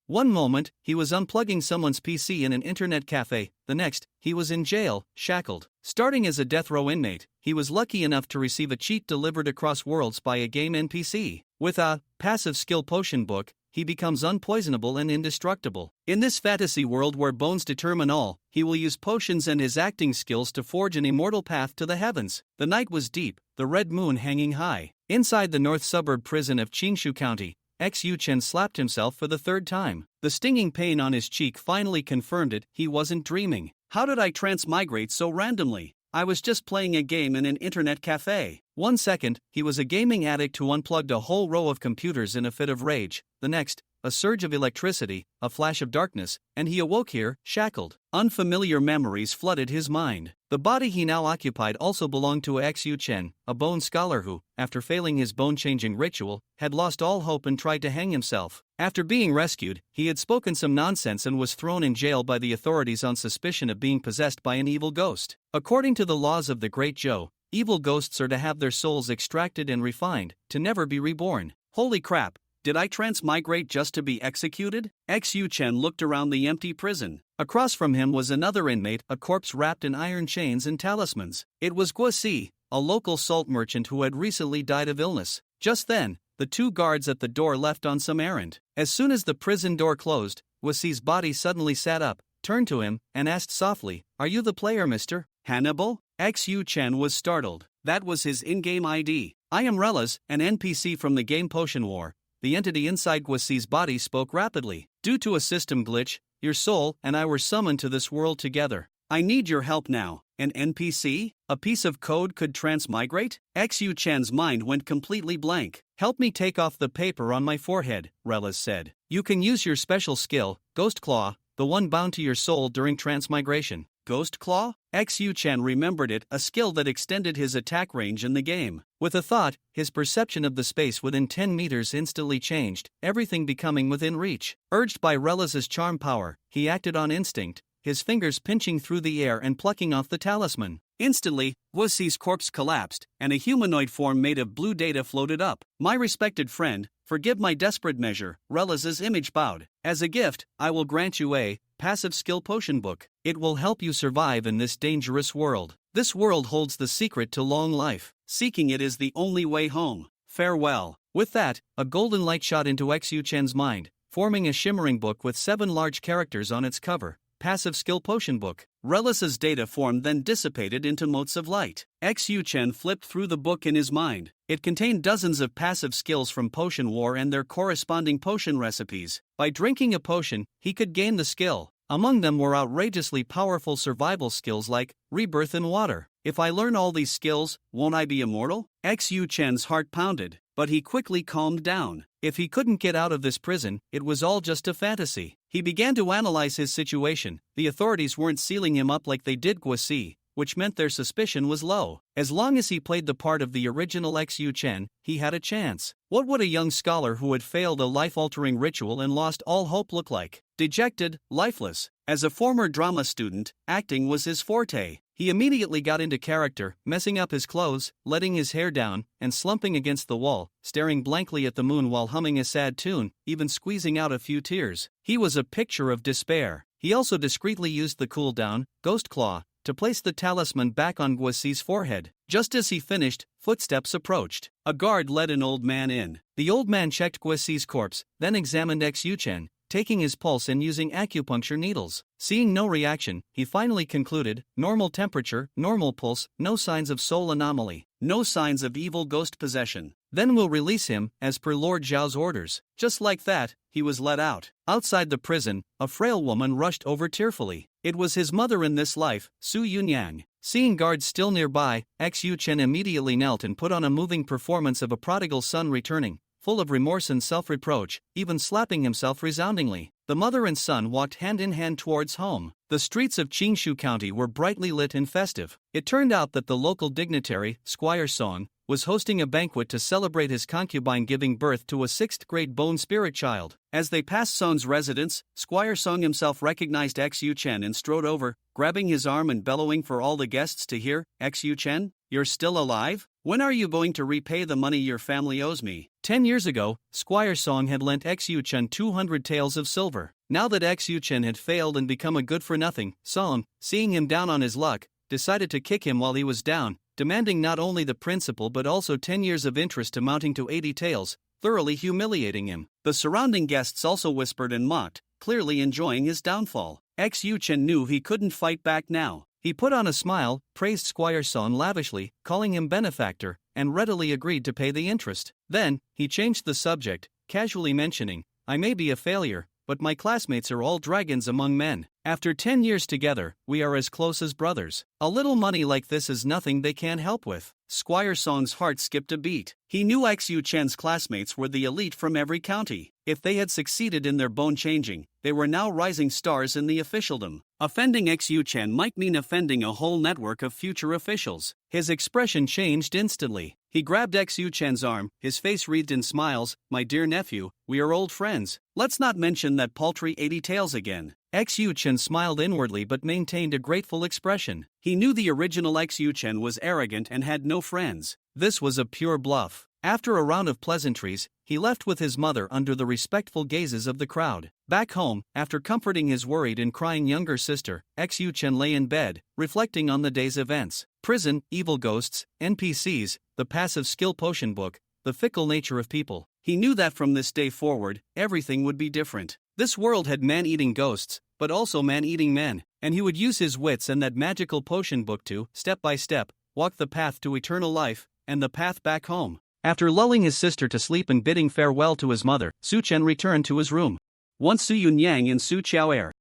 One moment, he was unplugging someone's PC in an internet cafe, the next, he was in jail, shackled. Starting as a death row inmate, he was lucky enough to receive a cheat delivered across worlds by a game NPC. With a passive skill potion book, he becomes unpoisonable and indestructible. In this fantasy world where bones determine all, he will use potions and his acting skills to forge an immortal path to the heavens. The night was deep, the red moon hanging high. Inside the north suburb prison of Chingshu County, Xu Chen slapped himself for the third time. The stinging pain on his cheek finally confirmed it, he wasn't dreaming. How did I transmigrate so randomly? I was just playing a game in an internet cafe. 1 second, he was a gaming addict who unplugged a whole row of computers in a fit of rage. The next, a surge of electricity, a flash of darkness, and he awoke here, shackled. Unfamiliar memories flooded his mind. The body he now occupied also belonged to Xu Chen, a bone scholar who, after failing his bone-changing ritual, had lost all hope and tried to hang himself. After being rescued, he had spoken some nonsense and was thrown in jail by the authorities on suspicion of being possessed by an evil ghost. According to the laws of the Great Zhou, evil ghosts are to have their souls extracted and refined, to never be reborn. Holy crap! Did I transmigrate just to be executed? Xu Chen looked around the empty prison. Across from him was another inmate, a corpse wrapped in iron chains and talismans. It was Guosi, a local salt merchant who had recently died of illness. Just then, the two guards at the door left on some errand. As soon as the prison door closed, Guosi's body suddenly sat up, turned to him, and asked softly, "Are you the player, Mr. Hannibal?" Xu Chen was startled. That was his in-game ID. "I am Lawless, an NPC from the game Potion War." The entity inside Guosi's body spoke rapidly. "Due to a system glitch, your soul and I were summoned to this world together. I need your help now." An NPC? A piece of code could transmigrate? Xu Chen's mind went completely blank. "Help me take off the paper on my forehead," Lawless said. "You can use your special skill, Ghost Claw, the one bound to your soul during transmigration." Ghost Claw? Xu Chen remembered it, a skill that extended his attack range in the game. With a thought, his perception of the space within 10 meters instantly changed, everything becoming within reach. Urged by Lawless's charm power, he acted on instinct, his fingers pinching through the air and plucking off the talisman. Instantly, Guosi's corpse collapsed, and a humanoid form made of blue data floated up. "My respected friend, forgive my desperate measure," Lawless's image bowed. "As a gift, I will grant you a passive skill potion book. It will help you survive in this dangerous world. This world holds the secret to long life. Seeking it is the only way home. Farewell." With that, a golden light shot into Xu Chen's mind, forming a shimmering book with 7 large characters on its cover. Passive skill potion book. Lawless's data form then dissipated into motes of light. Xu Chen flipped through the book in his mind. It contained dozens of passive skills from Potion War and their corresponding potion recipes. By drinking a potion, he could gain the skill. Among them were outrageously powerful survival skills like rebirth in water. "If I learn all these skills, won't I be immortal?" Xu Chen's heart pounded, but he quickly calmed down. If he couldn't get out of this prison, it was all just a fantasy. He began to analyze his situation. The authorities weren't sealing him up like they did Guosi, which meant their suspicion was low. As long as he played the part of the original Xu Chen, he had a chance. What would a young scholar who had failed a life-altering ritual and lost all hope look like? Dejected, lifeless. As a former drama student, acting was his forte. He immediately got into character, messing up his clothes, letting his hair down, and slumping against the wall, staring blankly at the moon while humming a sad tune, even squeezing out a few tears. He was a picture of despair. He also discreetly used the cooldown, Ghost Claw, to place the talisman back on Guosi's forehead. Just as he finished, footsteps approached. A guard led an old man in. The old man checked Guosi's corpse, then examined Xu Chen, taking his pulse and using acupuncture needles. Seeing no reaction, he finally concluded, normal temperature, normal pulse, no signs of soul anomaly, no signs of evil ghost possession. Then we'll release him, as per Lord Zhao's orders. Just like that, he was let out. Outside the prison, a frail woman rushed over tearfully. It was his mother in this life, Su Yunyang. Seeing guards still nearby, Xu Chen immediately knelt and put on a moving performance of a prodigal son returning, full of remorse and self-reproach, even slapping himself resoundingly. The mother and son walked hand in hand towards home. The streets of Chingshu County were brightly lit and festive. It turned out that the local dignitary, Squire Song, was hosting a banquet to celebrate his concubine giving birth to a 6th-grade bone spirit child. As they passed Song's residence, Squire Song himself recognized Xu Chen and strode over, grabbing his arm and bellowing for all the guests to hear, "Xu Chen, you're still alive? When are you going to repay the money your family owes me? 10 years ago, Squire Song had lent Xu-Chen 200 taels of silver. Now that Xu-Chen had failed and become a good-for-nothing, Song, seeing him down on his luck, decided to kick him while he was down, demanding not only the principal but also 10 years of interest amounting to 80 taels, thoroughly humiliating him. The surrounding guests also whispered and mocked, clearly enjoying his downfall. Xu-Chen knew he couldn't fight back now. He put on a smile, praised Squire Song lavishly, calling him benefactor, and readily agreed to pay the interest. Then, he changed the subject, casually mentioning, "I may be a failure, but my classmates are all dragons among men. After 10 years together, we are as close as brothers. A little money like this is nothing they can't help with." Squire Song's heart skipped a beat. He knew Xu-Chen's classmates were the elite from every county. If they had succeeded in their bone-changing, they were now rising stars in the officialdom. Offending Xu-Chen might mean offending a whole network of future officials. His expression changed instantly. He grabbed Xu-Chen's arm, his face wreathed in smiles. "My dear nephew, we are old friends. Let's not mention that paltry 80 taels again." Xu-Chen smiled inwardly but maintained a grateful expression. He knew the original Xu-Chen was arrogant and had no friends. This was a pure bluff. After a round of pleasantries, he left with his mother under the respectful gazes of the crowd. Back home, after comforting his worried and crying younger sister, Xu-Chen lay in bed, reflecting on the day's events. Prison, evil ghosts, NPCs, the passive skill potion book, the fickle nature of people. He knew that from this day forward, everything would be different. This world had man-eating ghosts, but also man-eating men, and he would use his wits and that magical potion book to, step by step, walk the path to eternal life, and the path back home. After lulling his sister to sleep and bidding farewell to his mother, Su-Chen returned to his room. Once Su Yunyang and Su Qiao'er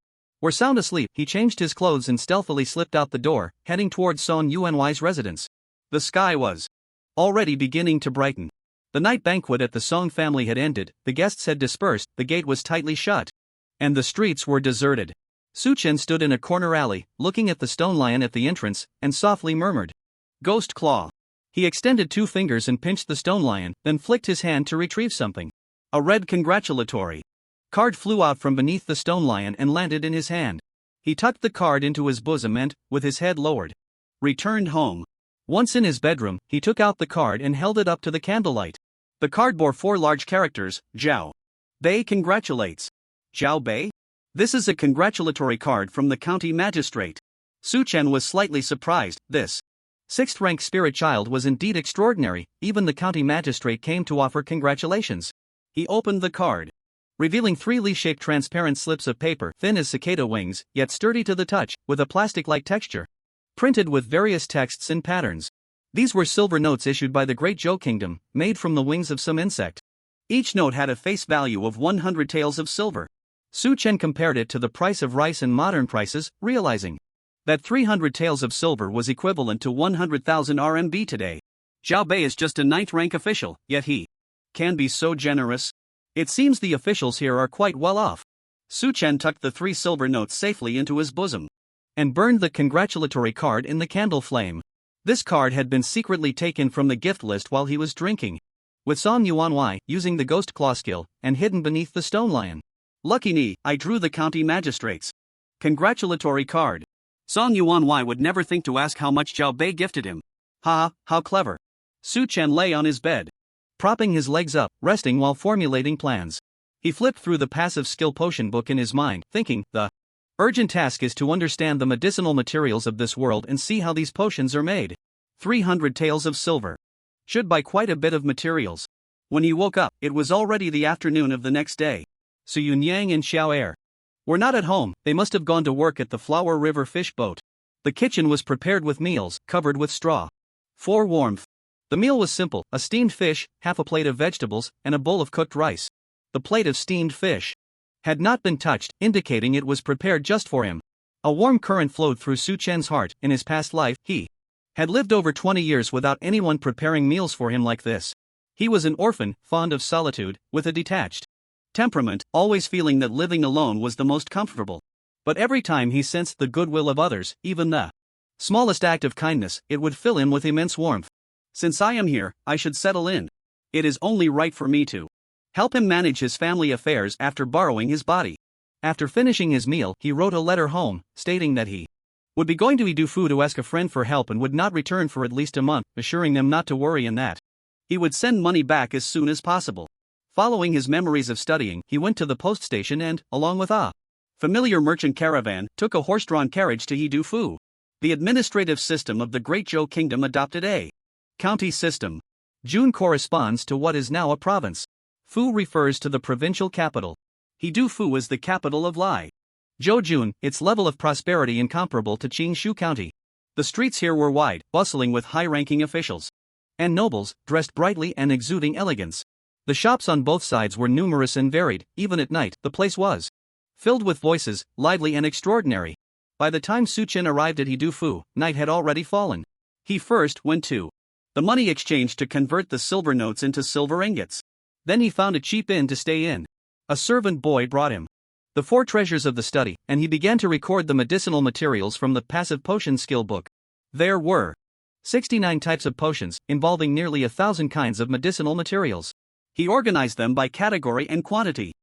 were sound asleep, he changed his clothes and stealthily slipped out the door, heading towards Song Yuanwai's residence. The sky was already beginning to brighten. The night banquet at the Song family had ended, the guests had dispersed, the gate was tightly shut, and the streets were deserted. Su-Chen stood in a corner alley, looking at the stone lion at the entrance, and softly murmured, "Ghost Claw." He extended 2 fingers and pinched the stone lion, then flicked his hand to retrieve something. A red congratulatory card flew out from beneath the stone lion and landed in his hand. He tucked the card into his bosom and, with his head lowered, returned home. Once in his bedroom, he took out the card and held it up to the candlelight. The card bore 4 large characters: Zhao Bei congratulates. Zhao Bei? This is a congratulatory card from the county magistrate. Su-Chen was slightly surprised. This 6th-rank spirit child was indeed extraordinary. Even the county magistrate came to offer congratulations. He opened the card, revealing 3 leaf-shaped transparent slips of paper, thin as cicada wings, yet sturdy to the touch, with a plastic-like texture, printed with various texts and patterns. These were silver notes issued by the Great Zhou Kingdom, made from the wings of some insect. Each note had a face value of 100 taels of silver. Su-Chen compared it to the price of rice in modern prices, realizing that 300 taels of silver was equivalent to 100,000 RMB today. Zhao Bei is just a 9th-rank official, yet he can be so generous. It seems the officials here are quite well off. Su-Chen tucked the 3 silver notes safely into his bosom and burned the congratulatory card in the candle flame. This card had been secretly taken from the gift list while he was drinking with Song Yuanwai, using the ghost claw skill, and hidden beneath the stone lion. Lucky me, I drew the county magistrate's congratulatory card. Song Yuanwai would never think to ask how much Zhao Bei gifted him. Ha, how clever. Su-Chen lay on his bed, propping his legs up, resting while formulating plans. He flipped through the passive skill potion book in his mind, thinking, the urgent task is to understand the medicinal materials of this world and see how these potions are made. 300 taels of silver should buy quite a bit of materials. When he woke up, it was already the afternoon of the next day. Su Yunyang and Xiao'er were not at home. They must have gone to work at the Flower River fish boat. The kitchen was prepared with meals, covered with straw, for warmth. The meal was simple: a steamed fish, half a plate of vegetables, and a bowl of cooked rice. The plate of steamed fish had not been touched, indicating it was prepared just for him. A warm current flowed through Su-Chen's heart. In his past life, he had lived over 20 years without anyone preparing meals for him like this. He was an orphan, fond of solitude, with a detached temperament, always feeling that living alone was the most comfortable. But every time he sensed the goodwill of others, even the smallest act of kindness, it would fill him with immense warmth. Since I am here, I should settle in. It is only right for me to help him manage his family affairs after borrowing his body. After finishing his meal, he wrote a letter home, stating that he Would be going to Hedu to ask a friend for help and would not return for at least a month, assuring them not to worry and that he would send money back as soon as possible. Following his memories of studying, he went to the post station and, along with a familiar merchant caravan, took a horse-drawn carriage to Hedu. The administrative system of the Great Zhou Kingdom adopted a county system. Jun corresponds to what is now a province. Fu refers to the provincial capital. Hedu is the capital of Lai. Zhoujun, its level of prosperity incomparable to Chingshu County. The streets here were wide, bustling with high-ranking officials and nobles, dressed brightly and exuding elegance. The shops on both sides were numerous and varied. Even at night, the place was filled with voices, lively and extraordinary. By the time Su Chen arrived at Hedu, night had already fallen. He first went to the money exchange to convert the silver notes into silver ingots. Then he found a cheap inn to stay in. A servant boy brought him the 4 treasures of the study, and he began to record the medicinal materials from the passive potion skill book. There were 69 types of potions, involving nearly 1,000 kinds of medicinal materials. He organized them by category and quantity,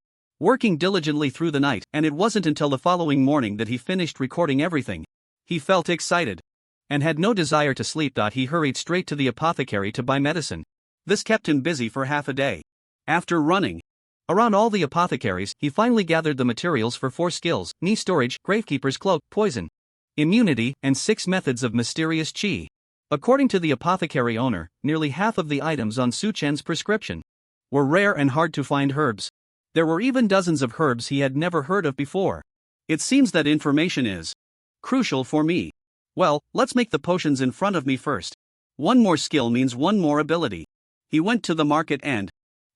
working diligently through the night, and it wasn't until the following morning that he finished recording everything. He felt excited and had no desire to sleep. He hurried straight to the apothecary to buy medicine. This kept him busy for half a day. After running around all the apothecaries, he finally gathered the materials for 4 skills: knee storage, gravekeeper's cloak, poison, immunity, and 6 methods of mysterious qi. According to the apothecary owner, nearly half of the items on Su Chen's prescription were rare and hard to find herbs. There were even dozens of herbs he had never heard of before. It seems that information is crucial for me. Well, let's make the potions in front of me first. 1 more skill means 1 more ability. He went to the market and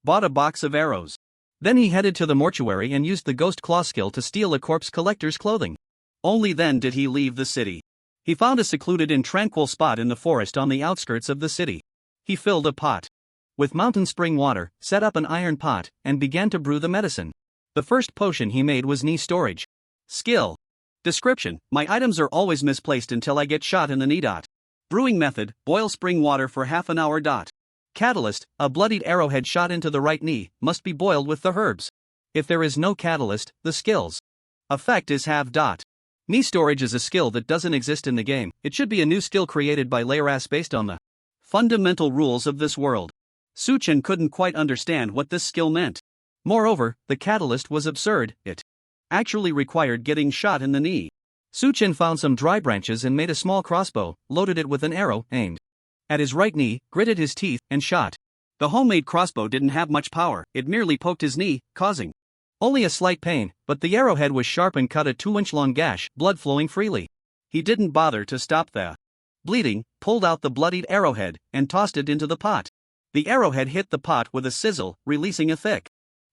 bought a box of arrows. Then he headed to the mortuary and used the ghost claw skill to steal a corpse collector's clothing. Only then did he leave the city. He found a secluded and tranquil spot in the forest on the outskirts of the city. He filled a pot with mountain spring water, set up an iron pot, and began to brew the medicine. The first potion he made was knee storage. Skill. Description: my items are always misplaced until I get shot in the knee. Brewing method: boil spring water for half an hour. Catalyst: a bloodied arrowhead shot into the right knee, must be boiled with the herbs. If there is no catalyst, the skill's effect is half. Knee storage is a skill that doesn't exist in the game. It should be a new skill created by Lawless based on the fundamental rules of this world. Su Chen couldn't quite understand what this skill meant. Moreover, the catalyst was absurd. It actually required getting shot in the knee. Su Chen found some dry branches and made a small crossbow, loaded it with an arrow, aimed at his right knee, gritted his teeth, and shot. The homemade crossbow didn't have much power. It merely poked his knee, causing only a slight pain, but the arrowhead was sharp and cut a 2-inch-long gash, blood flowing freely. He didn't bother to stop the bleeding, pulled out the bloodied arrowhead, and tossed it into the pot. The arrowhead hit the pot with a sizzle, releasing a thick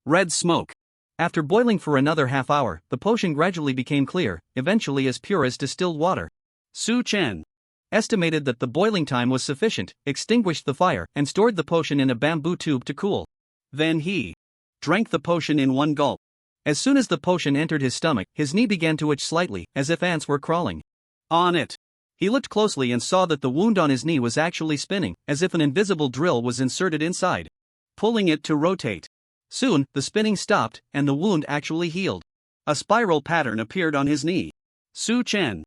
red smoke. After boiling for another half hour, the potion gradually became clear, eventually as pure as distilled water. Su Chen estimated that the boiling time was sufficient, extinguished the fire, and stored the potion in a bamboo tube to cool. Then he drank the potion in 1 gulp. As soon as the potion entered his stomach, his knee began to itch slightly, as if ants were crawling on it. He looked closely and saw that the wound on his knee was actually spinning, as if an invisible drill was inserted inside, pulling it to rotate. Soon, the spinning stopped, and the wound actually healed. A spiral pattern appeared on his knee. Su Chen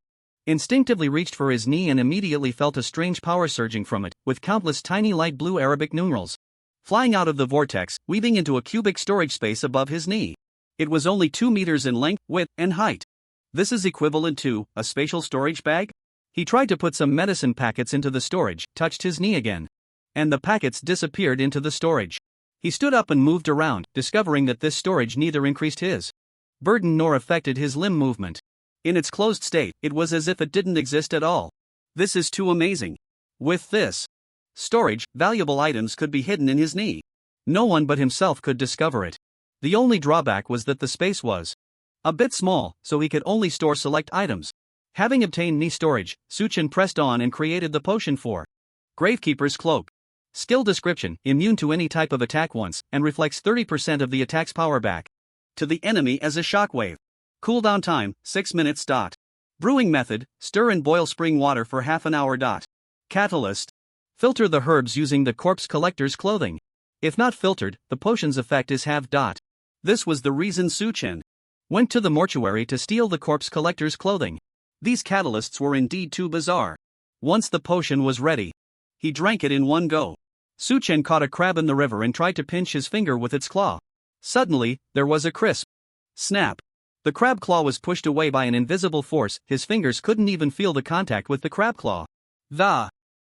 instinctively reached for his knee and immediately felt a strange power surging from it, with countless tiny light blue Arabic numerals flying out of the vortex, weaving into a cubic storage space above his knee. It was only 2 meters in length, width, and height. This is equivalent to a spatial storage bag? He tried to put some medicine packets into the storage, touched his knee again, and the packets disappeared into the storage. He stood up and moved around, discovering that this storage neither increased his burden nor affected his limb movement. In its closed state, it was as if it didn't exist at all. This is too amazing. With this storage, valuable items could be hidden in his knee. No one but himself could discover it. The only drawback was that the space was a bit small, so he could only store select items. Having obtained knee storage, Su Chen pressed on and created the potion for Gravekeeper's Cloak. Skill description: immune to any type of attack once, and reflects 30% of the attack's power back to the enemy as a shockwave. Cooldown time, 6 minutes. Brewing method: stir and boil spring water for half an hour. Catalyst: filter the herbs using the corpse collector's clothing. If not filtered, the potion's effect is half. This was the reason Su Chen went to the mortuary to steal the corpse collector's clothing. These catalysts were indeed too bizarre. Once the potion was ready, he drank it in one go. Su-chen caught a crab in the river and tried to pinch his finger with its claw. Suddenly, there was a crisp snap. The crab claw was pushed away by an invisible force. His fingers couldn't even feel the contact with the crab claw. The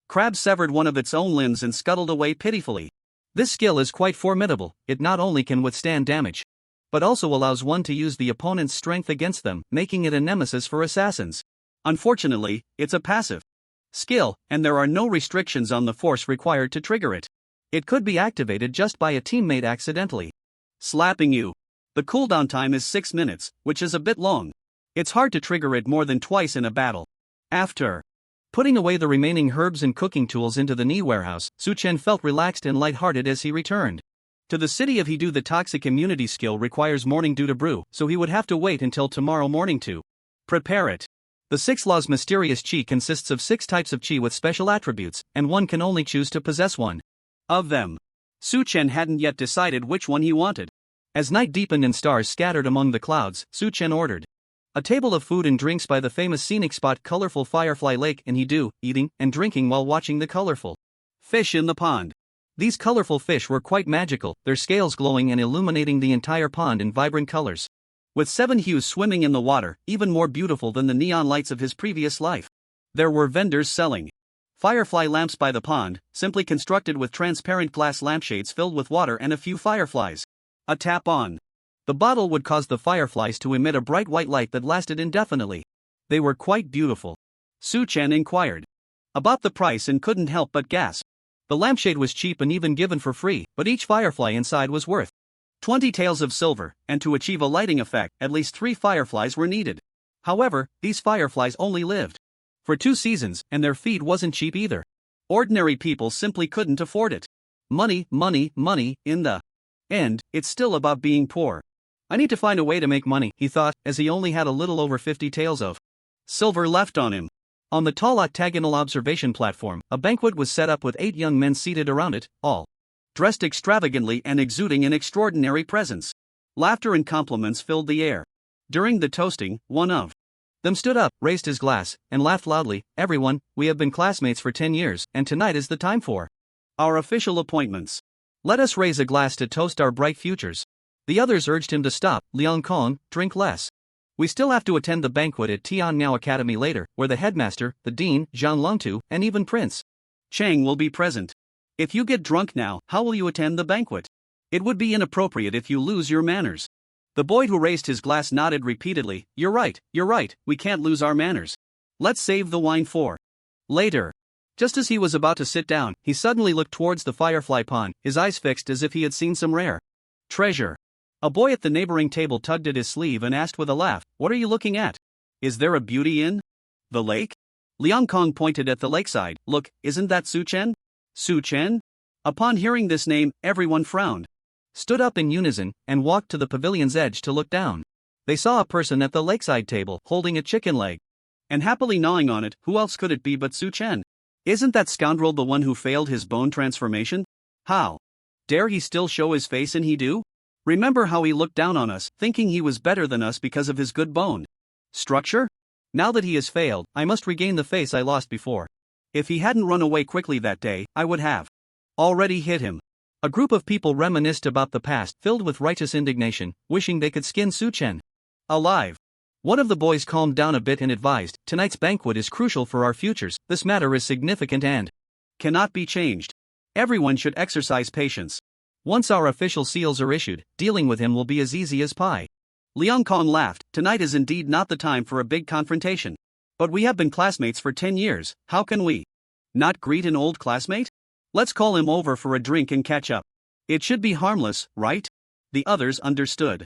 crab severed one of its own limbs and scuttled away pitifully. This skill is quite formidable. It not only can withstand damage, but also allows one to use the opponent's strength against them, making it a nemesis for assassins. Unfortunately, it's a passive skill, and there are no restrictions on the force required to trigger it. It could be activated just by a teammate accidentally slapping you. The cooldown time is 6 minutes, which is a bit long. It's hard to trigger it more than twice in a battle. After putting away the remaining herbs and cooking tools into the knee warehouse, Su-chen felt relaxed and lighthearted as he returned to the city of Hedu. The toxic immunity skill requires morning dew to brew, so he would have to wait until tomorrow morning to prepare it. The 6 laws mysterious chi consists of 6 types of chi with special attributes, and one can only choose to possess one of them. Su-chen hadn't yet decided which one he wanted. As night deepened and stars scattered among the clouds, Su-chen ordered a table of food and drinks by the famous scenic spot Colorful Firefly Lake in Hedu, eating and drinking while watching the colorful fish in the pond. These colorful fish were quite magical, their scales glowing and illuminating the entire pond in vibrant colors, with 7 hues swimming in the water, even more beautiful than the neon lights of his previous life. There were vendors selling firefly lamps by the pond, simply constructed with transparent glass lampshades filled with water and a few fireflies. A tap on the bottle would cause the fireflies to emit a bright white light that lasted indefinitely. They were quite beautiful. Su-chen inquired about the price and couldn't help but gasp. The lampshade was cheap and even given for free, but each firefly inside was worth 20 taels of silver, and to achieve a lighting effect, at least 3 fireflies were needed. However, these fireflies only lived for 2 seasons, and their feed wasn't cheap either. Ordinary people simply couldn't afford it. Money, money, money, in the end, it's still about being poor. I need to find a way to make money, he thought, as he only had a little over 50 taels of silver left on him. On the tall octagonal observation platform, a banquet was set up with 8 young men seated around it, all dressed extravagantly and exuding an extraordinary presence. Laughter and compliments filled the air. During the toasting, one of them stood up, raised his glass, and laughed loudly. Everyone, we have been classmates for 10 years, and tonight is the time for our official appointments. Let us raise a glass to toast our bright futures. The others urged him to stop. Liang Kong, drink less. We still have to attend the banquet at Tian Miao Academy later, where the headmaster, the dean, Zhang Longtu, and even Prince Chang will be present. If you get drunk now, how will you attend the banquet? It would be inappropriate if you lose your manners. The boy who raised his glass nodded repeatedly. You're right, we can't lose our manners. Let's save the wine for later. Just as he was about to sit down, he suddenly looked towards the firefly pond, his eyes fixed as if he had seen some rare treasure. A boy at the neighboring table tugged at his sleeve and asked with a laugh, "What are you looking at? Is there a beauty in the lake?" Liang Kong pointed at the lakeside. "Look, isn't that Su-chen?" Su-chen? Upon hearing this name, everyone frowned, stood up in unison, and walked to the pavilion's edge to look down. They saw a person at the lakeside table, holding a chicken leg, and happily gnawing on it. Who else could it be but Su-chen? Isn't that scoundrel the one who failed his bone transformation? How dare he still show his face in Hedu? Remember how he looked down on us, thinking he was better than us because of his good bone structure? Now that he has failed, I must regain the face I lost before. If he hadn't run away quickly that day, I would have already hit him. A group of people reminisced about the past, filled with righteous indignation, wishing they could skin Su-chen alive. One of the boys calmed down a bit and advised, tonight's banquet is crucial for our futures. This matter is significant and cannot be changed. Everyone should exercise patience. Once our official seals are issued, dealing with him will be as easy as pie. Liang Kong laughed. Tonight is indeed not the time for a big confrontation. But we have been classmates for 10 years, how can we not greet an old classmate? Let's call him over for a drink and catch up. It should be harmless, right? The others understood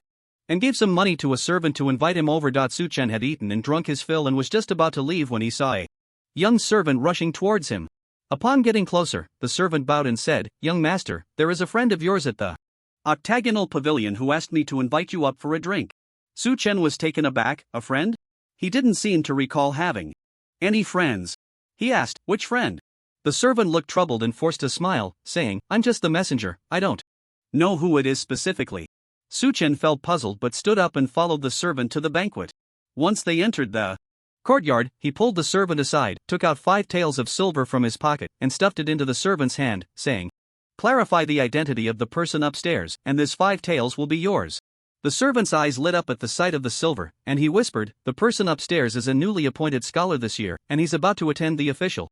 and gave some money to a servant to invite him over. Su-chen had eaten and drunk his fill and was just about to leave when he saw a young servant rushing towards him. Upon getting closer, the servant bowed and said, "Young master, there is a friend of yours at the octagonal pavilion who asked me to invite you up for a drink." Su-chen was taken aback. A friend? He didn't seem to recall having any friends. He asked, "Which friend?" The servant looked troubled and forced a smile, saying, "I'm just the messenger, I don't know who it is specifically." Su-chen felt puzzled but stood up and followed the servant to the banquet. Once they entered the Courtyard, he pulled the servant aside, took out 5 taels of silver from his pocket, and stuffed it into the servant's hand, saying, "Clarify the identity of the person upstairs, and this 5 taels will be yours." The servant's eyes lit up at the sight of the silver, and he whispered, "The person upstairs is a newly appointed scholar this year, and he's about to attend the official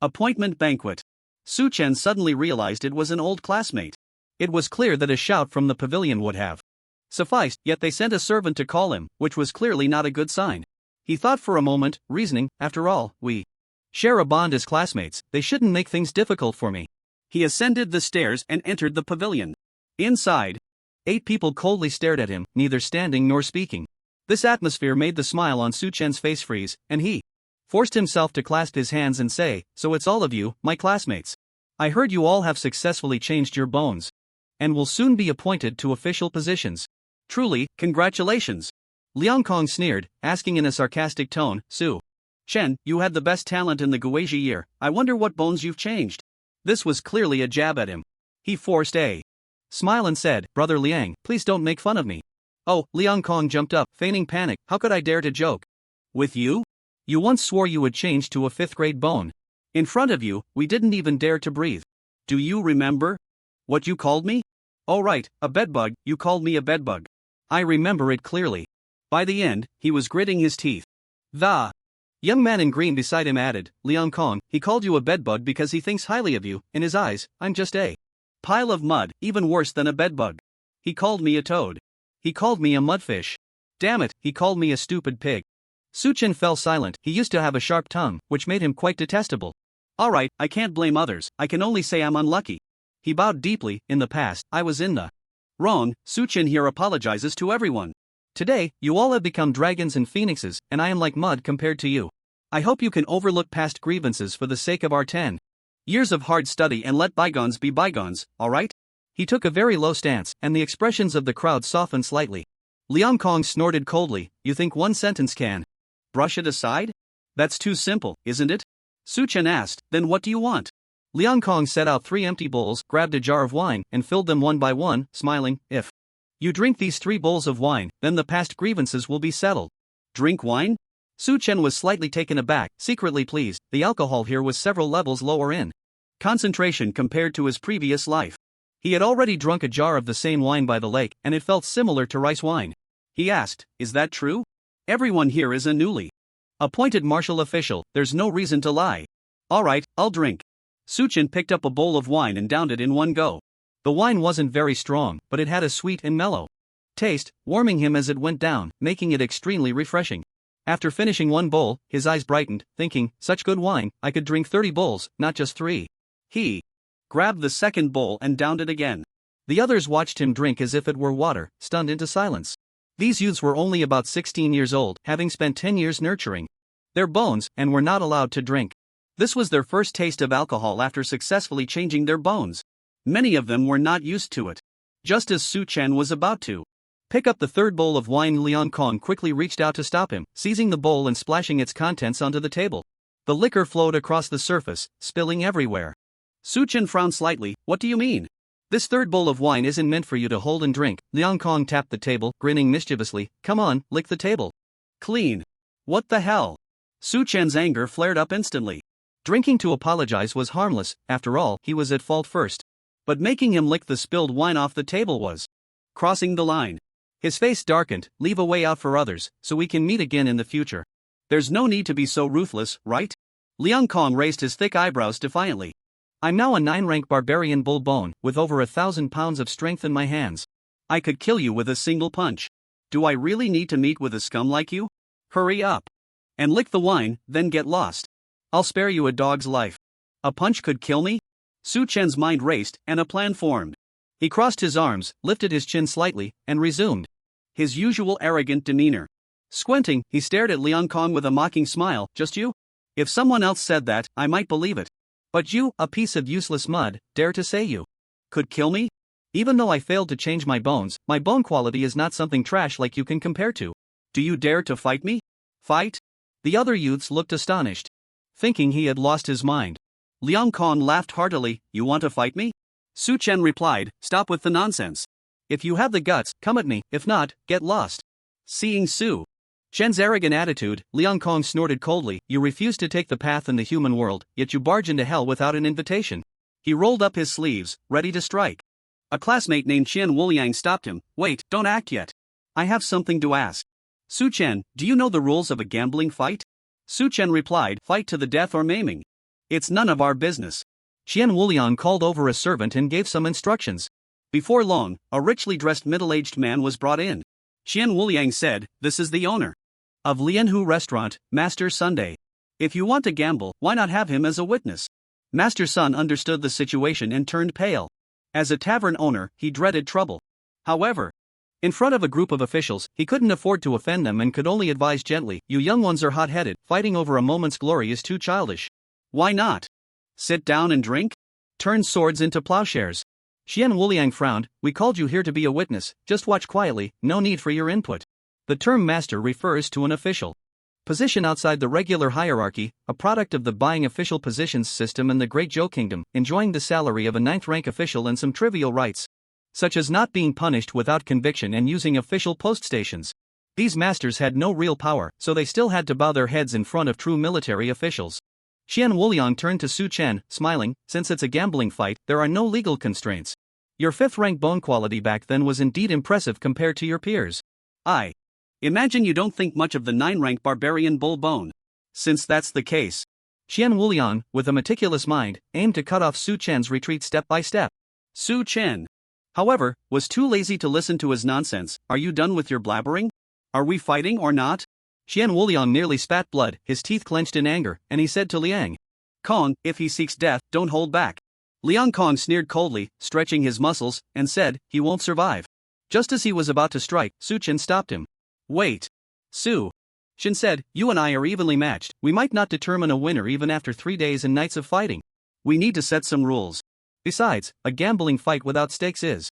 appointment banquet." Su-chen suddenly realized it was an old classmate. It was clear that a shout from the pavilion would have sufficed, yet they sent a servant to call him, which was clearly not a good sign. He thought for a moment, reasoning, after all, we share a bond as classmates, they shouldn't make things difficult for me. He ascended the stairs and entered the pavilion. Inside, 8 people coldly stared at him, neither standing nor speaking. This atmosphere made the smile on Su-chen's face freeze, and he forced himself to clasp his hands and say, "So it's all of you, my classmates. I heard you all have successfully changed your bones and will soon be appointed to official positions. Truly, congratulations." Liang Kong sneered, asking in a sarcastic tone, "Su-chen, you had the best talent in the Guizhi year, I wonder what bones you've changed." This was clearly a jab at him. He forced a smile and said, "Brother Liang, please don't make fun of me." "Oh," Liang Kong jumped up, feigning panic, "how could I dare to joke with you? You once swore you would change to a 5th grade bone. In front of you, we didn't even dare to breathe. Do you remember what you called me?" "Oh right, a bedbug, you called me a bedbug. I remember it clearly." By the end, he was gritting his teeth. The young man in green beside him added, "Liang Kong, he called you a bedbug because he thinks highly of you. In his eyes, I'm just a pile of mud, even worse than a bedbug. He called me a toad. He called me a mudfish. Damn it, he called me a stupid pig." Su-chen fell silent. He used to have a sharp tongue, which made him quite detestable. "Alright, I can't blame others, I can only say I'm unlucky." He bowed deeply. "In the past, I was in the wrong. Su-chen here apologizes to everyone. Today, you all have become dragons and phoenixes, and I am like mud compared to you. I hope you can overlook past grievances for the sake of our 10 years of hard study and let bygones be bygones, alright?" He took a very low stance, and the expressions of the crowd softened slightly. Liang Kong snorted coldly, "You think one sentence can brush it aside? That's too simple, isn't it?" Su-chen asked, "Then what do you want?" Liang Kong set out 3 empty bowls, grabbed a jar of wine, and filled them one by one, smiling, "If you drink these 3 bowls of wine, then the past grievances will be settled." "Drink wine?" Su-chen was slightly taken aback, secretly pleased. The alcohol here was several levels lower in concentration compared to his previous life. He had already drunk a jar of the same wine by the lake, and it felt similar to rice wine. He asked, "Is that true? Everyone here is a newly appointed martial official, there's no reason to lie." "Alright, I'll drink." Su-chen picked up a bowl of wine and downed it in one go. The wine wasn't very strong, but it had a sweet and mellow taste, warming him as it went down, making it extremely refreshing. After finishing 1 bowl, his eyes brightened, thinking, "Such good wine, I could drink 30 bowls, not just 3. He grabbed the second bowl and downed it again. The others watched him drink as if it were water, stunned into silence. These youths were only about 16 years old, having spent 10 years nurturing their bones, and were not allowed to drink. This was their first taste of alcohol after successfully changing their bones. Many of them were not used to it. Just as Su-chen was about to pick up the 3rd bowl of wine, Liang Kong quickly reached out to stop him, seizing the bowl and splashing its contents onto the table. The liquor flowed across the surface, spilling everywhere. Su-chen frowned slightly. "What do you mean? This 3rd bowl of wine isn't meant for you to hold and drink." Liang Kong tapped the table, grinning mischievously. "Come on, lick the table. Clean." "What the hell?" Su-chen's anger flared up instantly. Drinking to apologize was harmless, after all, he was at fault first. But making him lick the spilled wine off the table was crossing the line. His face darkened. "Leave a way out for others, so we can meet again in the future. There's no need to be so ruthless, right?" Liang Kong raised his thick eyebrows defiantly. "I'm now a 9-rank barbarian bull bone, with over 1,000 pounds of strength in my hands. I could kill you with a single punch. Do I really need to meet with a scum like you? Hurry up and lick the wine, then get lost. I'll spare you a dog's life. A punch could kill me?" Su-chen's mind raced, and a plan formed. He crossed his arms, lifted his chin slightly, and resumed his usual arrogant demeanor. Squinting, he stared at Liang Kong with a mocking smile. "Just you? If someone else said that, I might believe it. But you, a piece of useless mud, dare to say you could kill me? Even though I failed to change my bones, my bone quality is not something trash like you can compare to. Do you dare to fight me?" "Fight?" The other youths looked astonished, thinking he had lost his mind. Liang Kong laughed heartily. "You want to fight me?" Su-chen replied, "Stop with the nonsense. If you have the guts, come at me, if not, get lost." Seeing Su Shen's arrogant attitude, Liang Kong snorted coldly, you refuse to take the path in the human world, yet you barge into hell without an invitation. He rolled up his sleeves, ready to strike. A classmate named Qian Wuliang stopped him. Wait, don't act yet. I have something to ask. Su Chen, do you know the rules of a gambling fight? Su Chen replied, fight to the death or maiming. It's none of our business. Qian Wuliang called over a servant and gave some instructions. Before long, a richly dressed middle-aged man was brought in. Qian Wuliang said, this is the owner of Lianhu Restaurant, Master Sunday. If you want to gamble, why not have him as a witness? Master Sun understood the situation and turned pale. As a tavern owner, he dreaded trouble. However, in front of a group of officials, he couldn't afford to offend them and could only advise gently, you young ones are hot-headed, fighting over a moment's glory is too childish. Why not? Sit down and drink? Turn swords into plowshares. Qian Wuliang frowned, we called you here to be a witness, just watch quietly, no need for your input. The term master refers to an official position outside the regular hierarchy, a product of the buying official positions system in the Great Zhou Kingdom, enjoying the salary of a 9th-rank official and some trivial rights, such as not being punished without conviction and using official post stations. These masters had no real power, so they still had to bow their heads in front of true military officials. Qian Wuliang turned to Su Chen, smiling, since it's a gambling fight, there are no legal constraints. Your 5th-rank bone quality back then was indeed impressive compared to your peers. I imagine you don't think much of the 9th-rank barbarian bull bone. Since that's the case, Qian Wuliang, with a meticulous mind, aimed to cut off Su Chen's retreat step by step. Su Chen, however, was too lazy to listen to his nonsense. Are you done with your blabbering? Are we fighting or not? Qian Wuliang nearly spat blood, his teeth clenched in anger, and he said to Liang Kong, if he seeks death, don't hold back. Liang Kong sneered coldly, stretching his muscles, and said, he won't survive. Just as he was about to strike, Su Chen stopped him. Wait. Su Chen said, you and I are evenly matched, we might not determine a winner even after 3 days and nights of fighting. We need to set some rules. Besides, a gambling fight without stakes is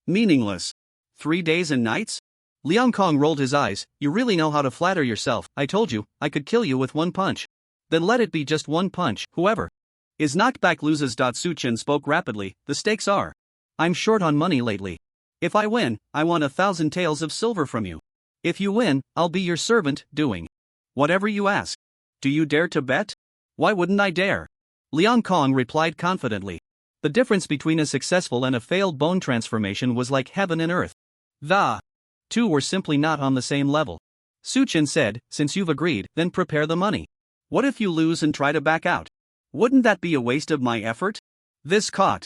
meaningless. 3 days and nights? Liang Kong rolled his eyes, you really know how to flatter yourself, I told you, I could kill you with one punch. Then let it be just one punch, whoever is knocked back loses. Su Chen spoke rapidly, the stakes are, I'm short on money lately. If I win, I want 1,000 taels of silver from you. If you win, I'll be your servant, doing whatever you ask. Do you dare to bet? Why wouldn't I dare? Liang Kong replied confidently. The difference between a successful and a failed bone transformation was like heaven and earth. The two were simply not on the same level. Su Chen said, since you've agreed, then prepare the money. What if you lose and try to back out? Wouldn't that be a waste of my effort? This caught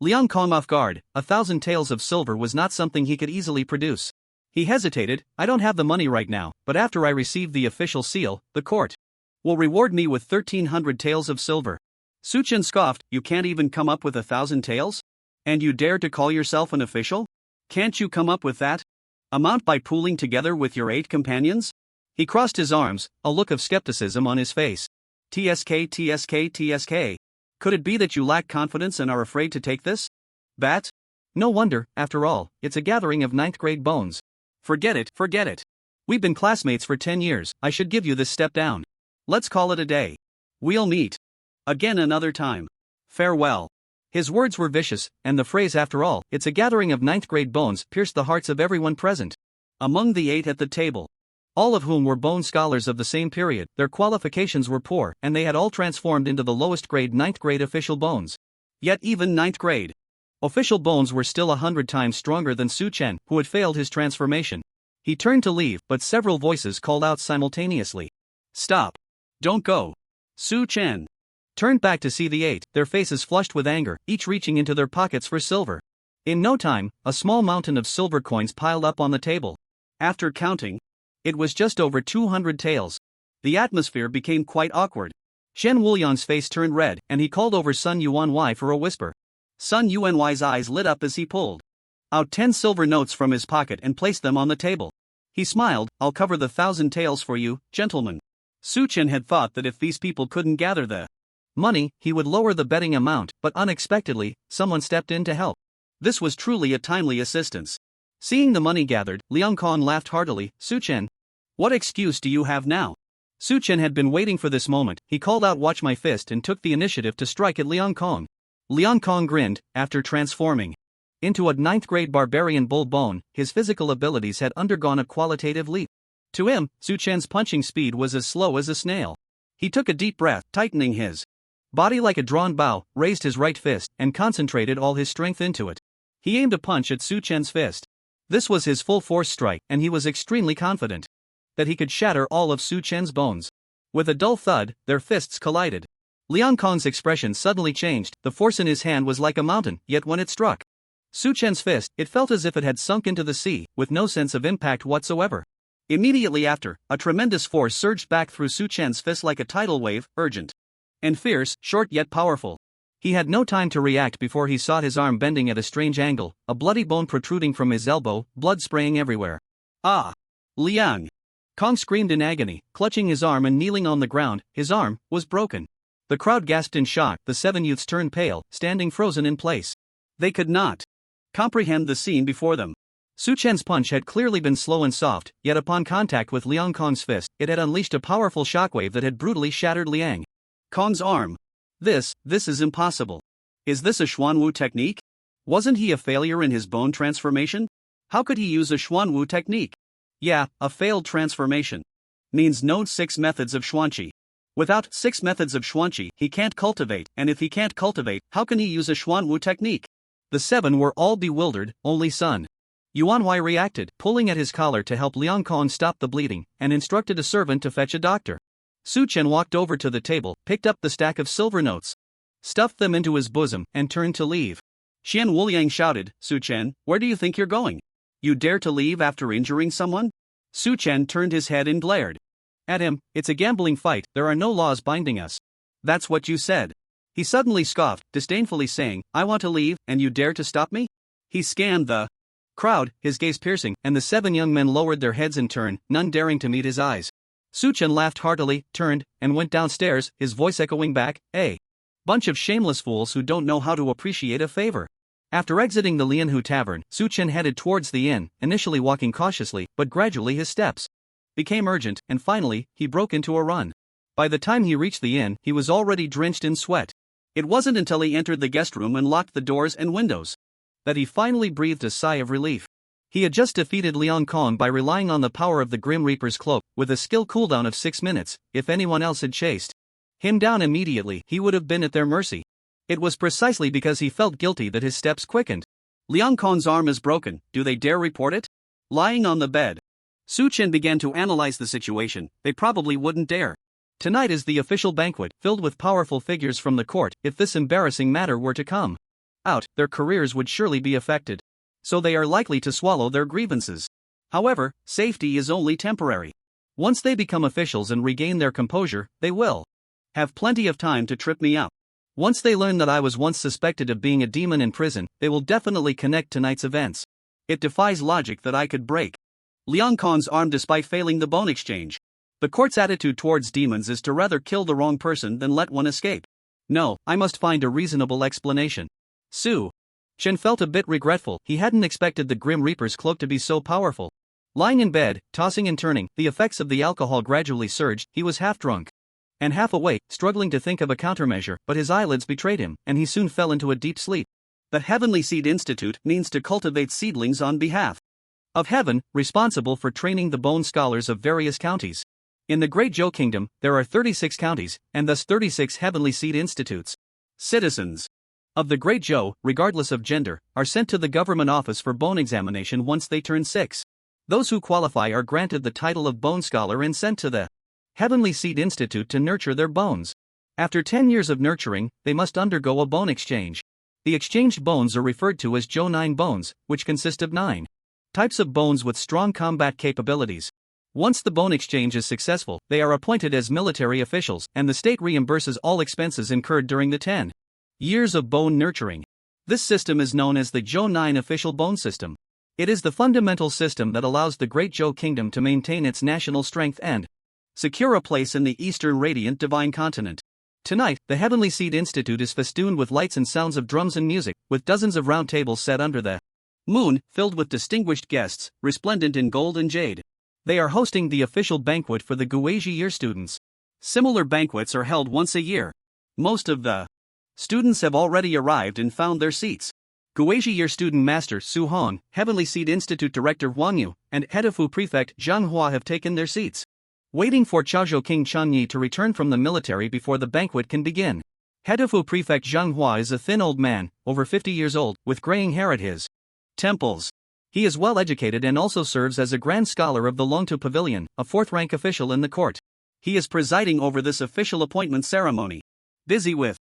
Liang Kong off guard. 1,000 taels of silver was not something he could easily produce. He hesitated, I don't have the money right now, but after I receive the official seal, the court will reward me with 1,300 taels of silver. Su Chen scoffed, you can't even come up with 1,000 taels? And you dare to call yourself an official? Can't you come up with that amount by pooling together with your 8 companions? He crossed his arms, a look of skepticism on his face. TSK, TSK, TSK. Could it be that you lack confidence and are afraid to take this bet? No wonder, after all, it's a gathering of 9th grade bones. Forget it, forget it. We've been classmates for 10 years, I should give you this step down. Let's call it a day. We'll meet again another time. Farewell. His words were vicious, and the phrase after all, it's a gathering of 9th grade bones, pierced the hearts of everyone present. Among the 8 at the table, all of whom were bone scholars of the same period, their qualifications were poor, and they had all transformed into the lowest grade 9th grade official bones. Yet even 9th grade official bones were still 100 times stronger than Su Chen, who had failed his transformation. He turned to leave, but several voices called out simultaneously. Stop. Don't go. Su Chen turned back to see the 8, their faces flushed with anger, each reaching into their pockets for silver. In no time, a small mountain of silver coins piled up on the table. After counting, it was just over 200 taels. The atmosphere became quite awkward. Shen Wuliang's face turned red, and he called over Sun Yuan for a whisper. Sun Yuan's eyes lit up as he pulled out 10 silver notes from his pocket and placed them on the table. He smiled, I'll cover the 1,000 taels for you, gentlemen. Su Chen had thought that if these people couldn't gather the money, he would lower the betting amount, but unexpectedly, someone stepped in to help. This was truly a timely assistance. Seeing the money gathered, Liang Kong laughed heartily. Su Chen, what excuse do you have now? Su Chen had been waiting for this moment. He called out watch my fist and took the initiative to strike at Liang Kong. Liang Kong grinned. After transforming into a 9th grade barbarian bull bone, his physical abilities had undergone a qualitative leap. To him, Su Chen's punching speed was as slow as a snail. He took a deep breath, tightening his body like a drawn bow, raised his right fist, and concentrated all his strength into it. He aimed a punch at Su Chen's fist. This was his full-force strike, and he was extremely confident that he could shatter all of Su Chen's bones. With a dull thud, their fists collided. Liang Kong's expression suddenly changed. The force in his hand was like a mountain, yet when it struck Su Chen's fist, it felt as if it had sunk into the sea, with no sense of impact whatsoever. Immediately after, a tremendous force surged back through Su Chen's fist like a tidal wave, urgent and fierce, short yet powerful. He had no time to react before he saw his arm bending at a strange angle, a bloody bone protruding from his elbow, blood spraying everywhere. Ah! Liang Kong screamed in agony, clutching his arm and kneeling on the ground. His arm was broken. The crowd gasped in shock. The 7 youths turned pale, standing frozen in place. They could not comprehend the scene before them. Su Chen's punch had clearly been slow and soft, yet upon contact with Liang Kong's fist, it had unleashed a powerful shockwave that had brutally shattered Liang Kong's arm. This is impossible. Is this a Xuanwu technique? Wasn't he a failure in his bone transformation? How could he use a Xuanwu technique? Yeah, a failed transformation means no 6 methods of Xuanqi. Without 6 methods of Xuanqi, he can't cultivate, and if he can't cultivate, how can he use a Xuanwu technique? The 7 were all bewildered. Only Sun Yuan reacted, pulling at his collar to help Liang Kong stop the bleeding, and instructed a servant to fetch a doctor. Su Chen walked over to the table, picked up the stack of silver notes, stuffed them into his bosom, and turned to leave. Xian Wuliang shouted, Su Chen, where do you think you're going? You dare to leave after injuring someone? Su Chen turned his head and glared at him. It's a gambling fight, there are no laws binding us. That's what you said. He suddenly scoffed, disdainfully saying, I want to leave, and you dare to stop me? He scanned the crowd, his gaze piercing, and the 7 young men lowered their heads in turn, none daring to meet his eyes. Su Chen laughed heartily, turned, and went downstairs, his voice echoing back, a bunch of shameless fools who don't know how to appreciate a favor. After exiting the Lianhu Tavern, Su Chen headed towards the inn, initially walking cautiously, but gradually his steps became urgent, and finally, he broke into a run. By the time he reached the inn, he was already drenched in sweat. It wasn't until he entered the guest room and locked the doors and windows that he finally breathed a sigh of relief. He had just defeated Liang Kong by relying on the power of the Grim Reaper's cloak, with a skill cooldown of 6 minutes. If anyone else had chased him down immediately, he would have been at their mercy. It was precisely because he felt guilty that his steps quickened. Liang Kong's arm is broken, do they dare report it? Lying on the bed, Su Chen began to analyze the situation. They probably wouldn't dare. Tonight is the official banquet, filled with powerful figures from the court. If this embarrassing matter were to come out, their careers would surely be affected. So they are likely to swallow their grievances. However, safety is only temporary. Once they become officials and regain their composure, they will have plenty of time to trip me up. Once they learn that I was once suspected of being a demon in prison, they will definitely connect tonight's events. It defies logic that I could break Liang Kong's arm despite failing the bone exchange. The court's attitude towards demons is to rather kill the wrong person than let one escape. No, I must find a reasonable explanation. Su Chen felt a bit regretful. He hadn't expected the Grim Reaper's cloak to be so powerful. Lying in bed, tossing and turning, the effects of the alcohol gradually surged. He was half drunk and half awake, struggling to think of a countermeasure, but his eyelids betrayed him, and he soon fell into a deep sleep. The Heavenly Seed Institute means to cultivate seedlings on behalf of Heaven, responsible for training the bone scholars of various counties. In the Great Zhou Kingdom, there are 36 counties, and thus 36 Heavenly Seed Institutes. Citizens of the Great Zhou, regardless of gender, are sent to the government office for bone examination once they turn 6. Those who qualify are granted the title of bone scholar and sent to the Heavenly Seed Institute to nurture their bones. After 10 years of nurturing, they must undergo a bone exchange. The exchanged bones are referred to as Zhou 9 bones, which consist of 9 types of bones with strong combat capabilities. Once the bone exchange is successful, they are appointed as military officials, and the state reimburses all expenses incurred during the 10 years of bone nurturing. This system is known as the Zhou 9 official bone system. It is the fundamental system that allows the Great Zhou Kingdom to maintain its national strength and secure a place in the Eastern Radiant Divine Continent. Tonight, the Heavenly Seed Institute is festooned with lights and sounds of drums and music, with dozens of round tables set under the moon, filled with distinguished guests, resplendent in gold and jade. They are hosting the official banquet for the Guizhi year students. Similar banquets are held once a year. Most of the students have already arrived and found their seats. Guizhi Year Student Master Su Hong, Heavenly Seed Institute Director Wang Yu, and Hedu Prefect Zhang Hua have taken their seats, waiting for Chaozhou King Chen Yi to return from the military before the banquet can begin. Hedu Prefect Zhang Hua is a thin old man, over 50 years old, with graying hair at his temples. He is well educated and also serves as a Grand Scholar of the Longtu Pavilion, a fourth-rank official in the court. He is presiding over this official appointment ceremony. Busy with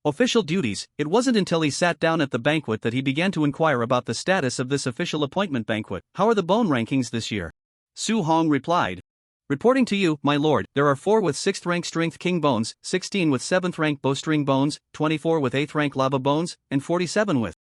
official duties, it wasn't until he sat down at the banquet that he began to inquire about the status of this official appointment banquet. How are the bone rankings this year? Su Hong replied. Reporting to you, my lord, there are 4 with 6th rank strength king bones, 16 with 7th rank bowstring bones, 24 with 8th rank lava bones, and 47 with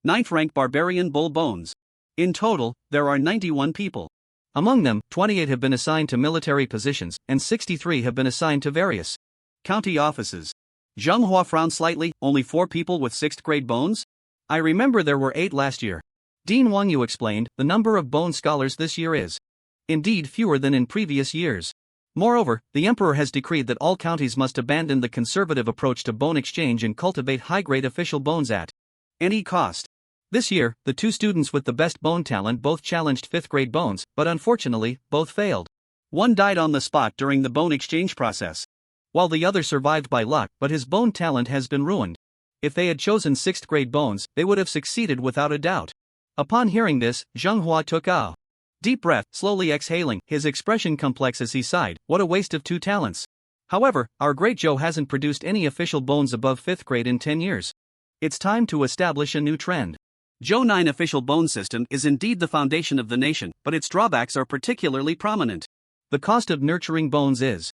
9th rank barbarian bull bones. In total, there are 91 people. Among them, 28 have been assigned to military positions, and 63 have been assigned to various county offices. Zhang Hua frowned slightly. Only 4 people with 6th grade bones? I remember there were 8 last year. Dean Wang Yu explained, the number of bone scholars this year is indeed fewer than in previous years. Moreover, the emperor has decreed that all counties must abandon the conservative approach to bone exchange and cultivate high-grade official bones at any cost. This year, the 2 students with the best bone talent both challenged 5th grade bones, but unfortunately, both failed. One died on the spot during the bone exchange process, while the other survived by luck, but his bone talent has been ruined. If they had chosen 6th grade bones, they would have succeeded without a doubt. Upon hearing this, Zhang Hua took a deep breath, slowly exhaling, his expression complex as he sighed. What a waste of 2 talents. However, our great Zhou hasn't produced any official bones above 5th grade in 10 years. It's time to establish a new trend. Zhou 9 official bone system is indeed the foundation of the nation, but its drawbacks are particularly prominent. The cost of nurturing bones is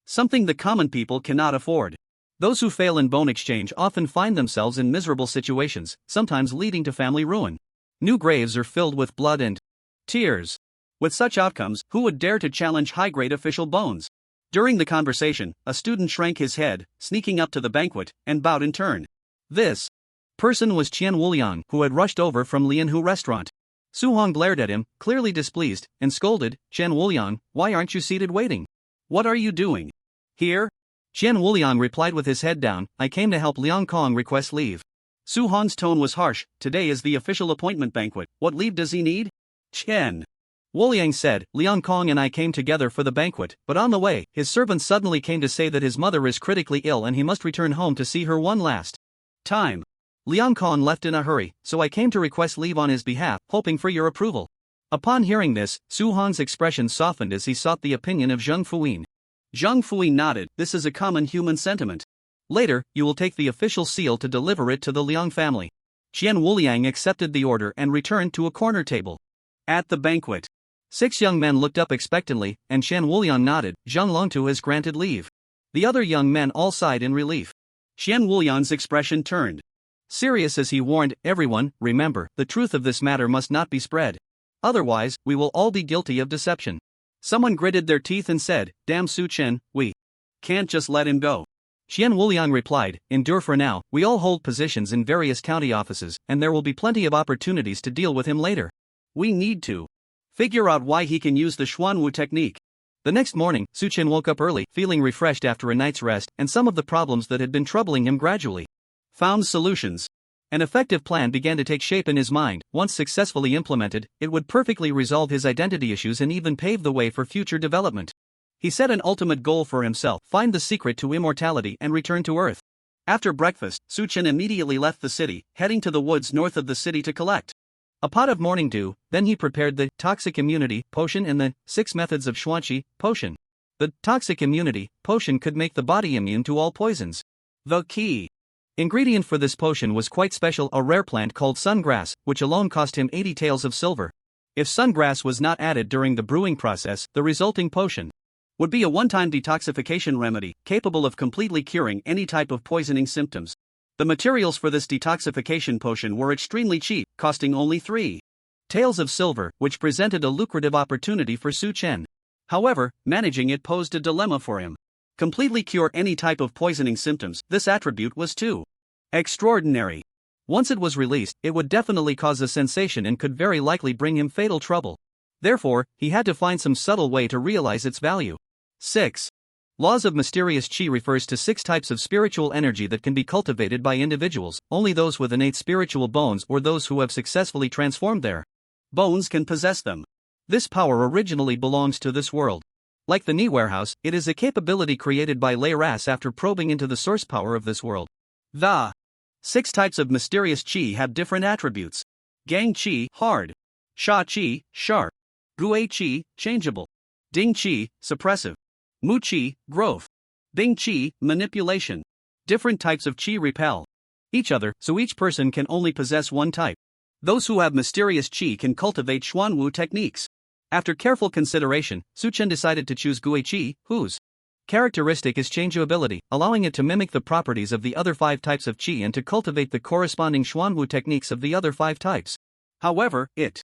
something the common people cannot afford. Those who fail in bone exchange often find themselves in miserable situations, sometimes leading to family ruin. New graves are filled with blood and tears. With such outcomes, who would dare to challenge high-grade official bones? During the conversation, a student shrank his head, sneaking up to the banquet, and bowed in turn. This person was Qian Wuliang, who had rushed over from Lianhu restaurant. Su Hong glared at him, clearly displeased, and scolded, Qian Wuliang, why aren't you seated waiting? What are you doing here? Qian Wuliang replied with his head down, I came to help Liang Kong request leave. Su Hong's tone was harsh. Today is the official appointment banquet. What leave does he need? Qian Wuliang said, Liang Kong and I came together for the banquet, but on the way, his servant suddenly came to say that his mother is critically ill and he must return home to see her one last time. Liang Kong left in a hurry, so I came to request leave on his behalf, hoping for your approval. Upon hearing this, Su Hong's expression softened as he sought the opinion of Zheng Fuyin. Zheng Fuyin nodded. This is a common human sentiment. Later, you will take the official seal to deliver it to the Liang family. Qian Wuliang accepted the order and returned to a corner table. At the banquet, 6 young men looked up expectantly, and Qian Wuliang nodded. Zheng Longtu has granted leave. The other young men all sighed in relief. Qian Wuliang's expression turned serious as he warned, everyone, remember, the truth of this matter must not be spread. Otherwise, we will all be guilty of deception. Someone gritted their teeth and said, damn Su Chen, we can't just let him go. Qian Wuliang replied, endure for now, we all hold positions in various county offices, and there will be plenty of opportunities to deal with him later. We need to figure out why he can use the Xuanwu technique. The next morning, Su Chen woke up early, feeling refreshed after a night's rest, and some of the problems that had been troubling him gradually found solutions. An effective plan began to take shape in his mind. Once successfully implemented, it would perfectly resolve his identity issues and even pave the way for future development. He set an ultimate goal for himself, find the secret to immortality and return to Earth. After breakfast, Su Chen immediately left the city, heading to the woods north of the city to collect a pot of morning dew. Then he prepared the toxic immunity potion and the 6 methods of Xuanqi potion. The toxic immunity potion could make the body immune to all poisons. The key ingredient for this potion was quite special, a rare plant called sungrass, which alone cost him 80 taels of silver. If sungrass was not added during the brewing process, the resulting potion would be a one-time detoxification remedy, capable of completely curing any type of poisoning symptoms. The materials for this detoxification potion were extremely cheap, costing only 3 taels of silver, which presented a lucrative opportunity for Su Chen. However, managing it posed a dilemma for him. Completely cure any type of poisoning symptoms, this attribute was too extraordinary. Once it was released, it would definitely cause a sensation and could very likely bring him fatal trouble. Therefore, he had to find some subtle way to realize its value. 6. Laws of mysterious qi refers to 6 types of spiritual energy that can be cultivated by individuals. Only those with innate spiritual bones or those who have successfully transformed their bones can possess them. This power originally belongs to this world. Like the Ni warehouse, it is a capability created by Lei Ras after probing into the source power of this world. The 6 types of mysterious qi have different attributes. Gang qi, hard. Sha qi, sharp. Gue qi, changeable. Ding qi, suppressive. Mu qi, growth. Bing qi, manipulation. Different types of qi repel each other, so each person can only possess one type. Those who have mysterious qi can cultivate xuanwu techniques. After careful consideration, Su Chen decided to choose Gue Qi, whose characteristic is Chingshu ability, allowing it to mimic the properties of the other 5 types of qi and to cultivate the corresponding xuanwu techniques of the other 5 types. However, it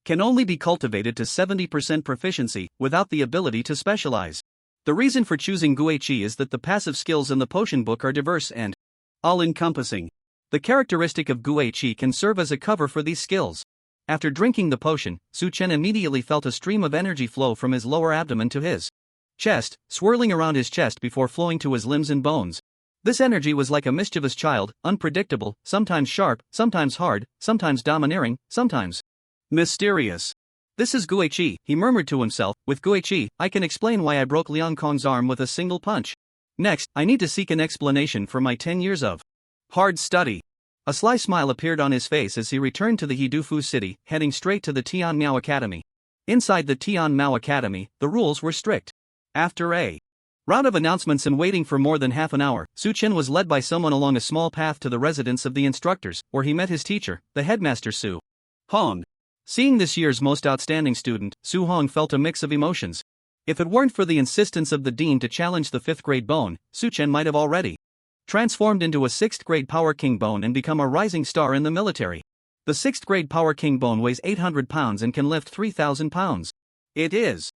can only be cultivated to 70% proficiency, without the ability to specialize. The reason for choosing Gue Qi is that the passive skills in the potion book are diverse and all-encompassing. The characteristic of Gue Qi can serve as a cover for these skills. After drinking the potion, Su Chen immediately felt a stream of energy flow from his lower abdomen to his chest, swirling around his chest before flowing to his limbs and bones. This energy was like a mischievous child, unpredictable, sometimes sharp, sometimes hard, sometimes domineering, sometimes mysterious. This is Gue Qi, he murmured to himself. With Gue Qi, I can explain why I broke Liang Kong's arm with a single punch. Next, I need to seek an explanation for my 10 years of hard study. A sly smile appeared on his face as he returned to the Hedu city, heading straight to the Tian Miao Academy. Inside the Tian Miao Academy, the rules were strict. After a round of announcements and waiting for more than half an hour, Su Chen was led by someone along a small path to the residence of the instructors, where he met his teacher, the headmaster Su Hong. Seeing this year's most outstanding student, Su Hong felt a mix of emotions. If it weren't for the insistence of the dean to challenge the 5th grade bone, Su Chen might have already transformed into a 6th grade Power King bone and become a rising star in the military. The 6th grade Power King bone weighs 800 pounds and can lift 3,000 pounds. It is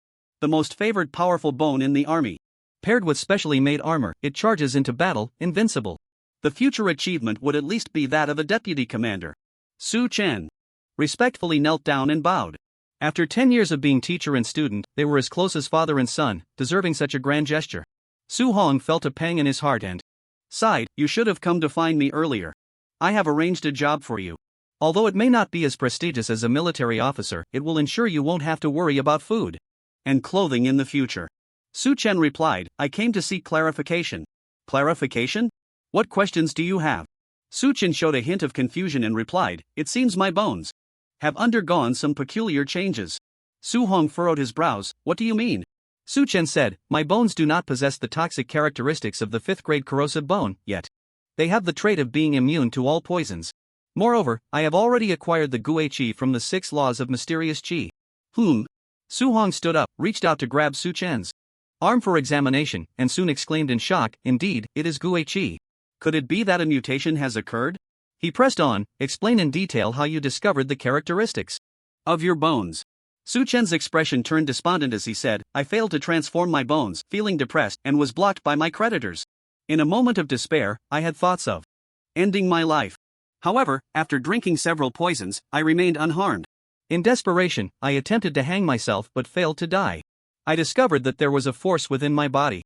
the most favored powerful bone in the army. Paired with specially made armor, it charges into battle, invincible. The future achievement would at least be that of a deputy commander. Su Chen respectfully knelt down and bowed. After 10 years of being teacher and student, they were as close as father and son, deserving such a grand gesture. Su Hong felt a pang in his heart and sighed. You should have come to find me earlier. I have arranged a job for you. Although it may not be as prestigious as a military officer, it will ensure you won't have to worry about food and clothing in the future. Su Chen replied, I came to seek clarification. Clarification? What questions do you have? Su Chen showed a hint of confusion and replied, it seems my bones have undergone some peculiar changes. Su Hong furrowed his brows. What do you mean? Su Chen said, my bones do not possess the toxic characteristics of the 5th grade corrosive bone, yet they have the trait of being immune to all poisons. Moreover, I have already acquired the Gue Qi from the 6 laws of mysterious qi. Su Hong stood up, reached out to grab Su Chen's arm for examination, and soon exclaimed in shock, indeed, it is Gue Qi. Could it be that a mutation has occurred? He pressed on, explain in detail how you discovered the characteristics of your bones. Su Chen's expression turned despondent as he said, I failed to transform my bones, feeling depressed, and was blocked by my creditors. In a moment of despair, I had thoughts of ending my life. However, after drinking several poisons, I remained unharmed. In desperation, I attempted to hang myself but failed to die. I discovered that there was a force within my body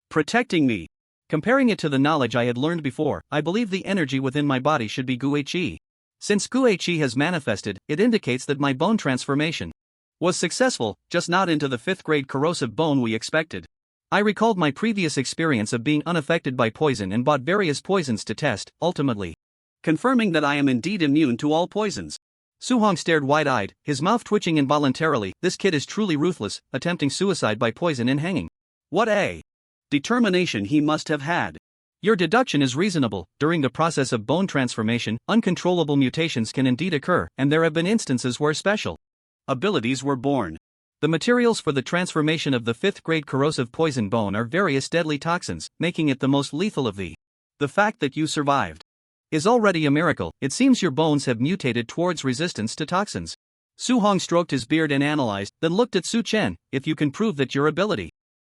protecting me. Comparing it to the knowledge I had learned before, I believe the energy within my body should be Gue Qi. Since Gue Qi has manifested, it indicates that my bone transformation was successful, just not into the 5th grade corrosive bone we expected. I recalled my previous experience of being unaffected by poison and bought various poisons to test, ultimately confirming that I am indeed immune to all poisons. Su Hong stared wide-eyed, his mouth twitching involuntarily. This kid is truly ruthless, attempting suicide by poison and hanging. What a determination he must have had. Your deduction is reasonable. During the process of bone transformation, uncontrollable mutations can indeed occur, and there have been instances where special abilities were born. The materials for the transformation of the 5th grade corrosive poison bone are various deadly toxins, making it the most lethal of the fact that you survived is already a miracle. It seems your bones have mutated towards resistance to toxins. Su Hong stroked his beard and analyzed, then looked at Su Chen. If you can prove that your ability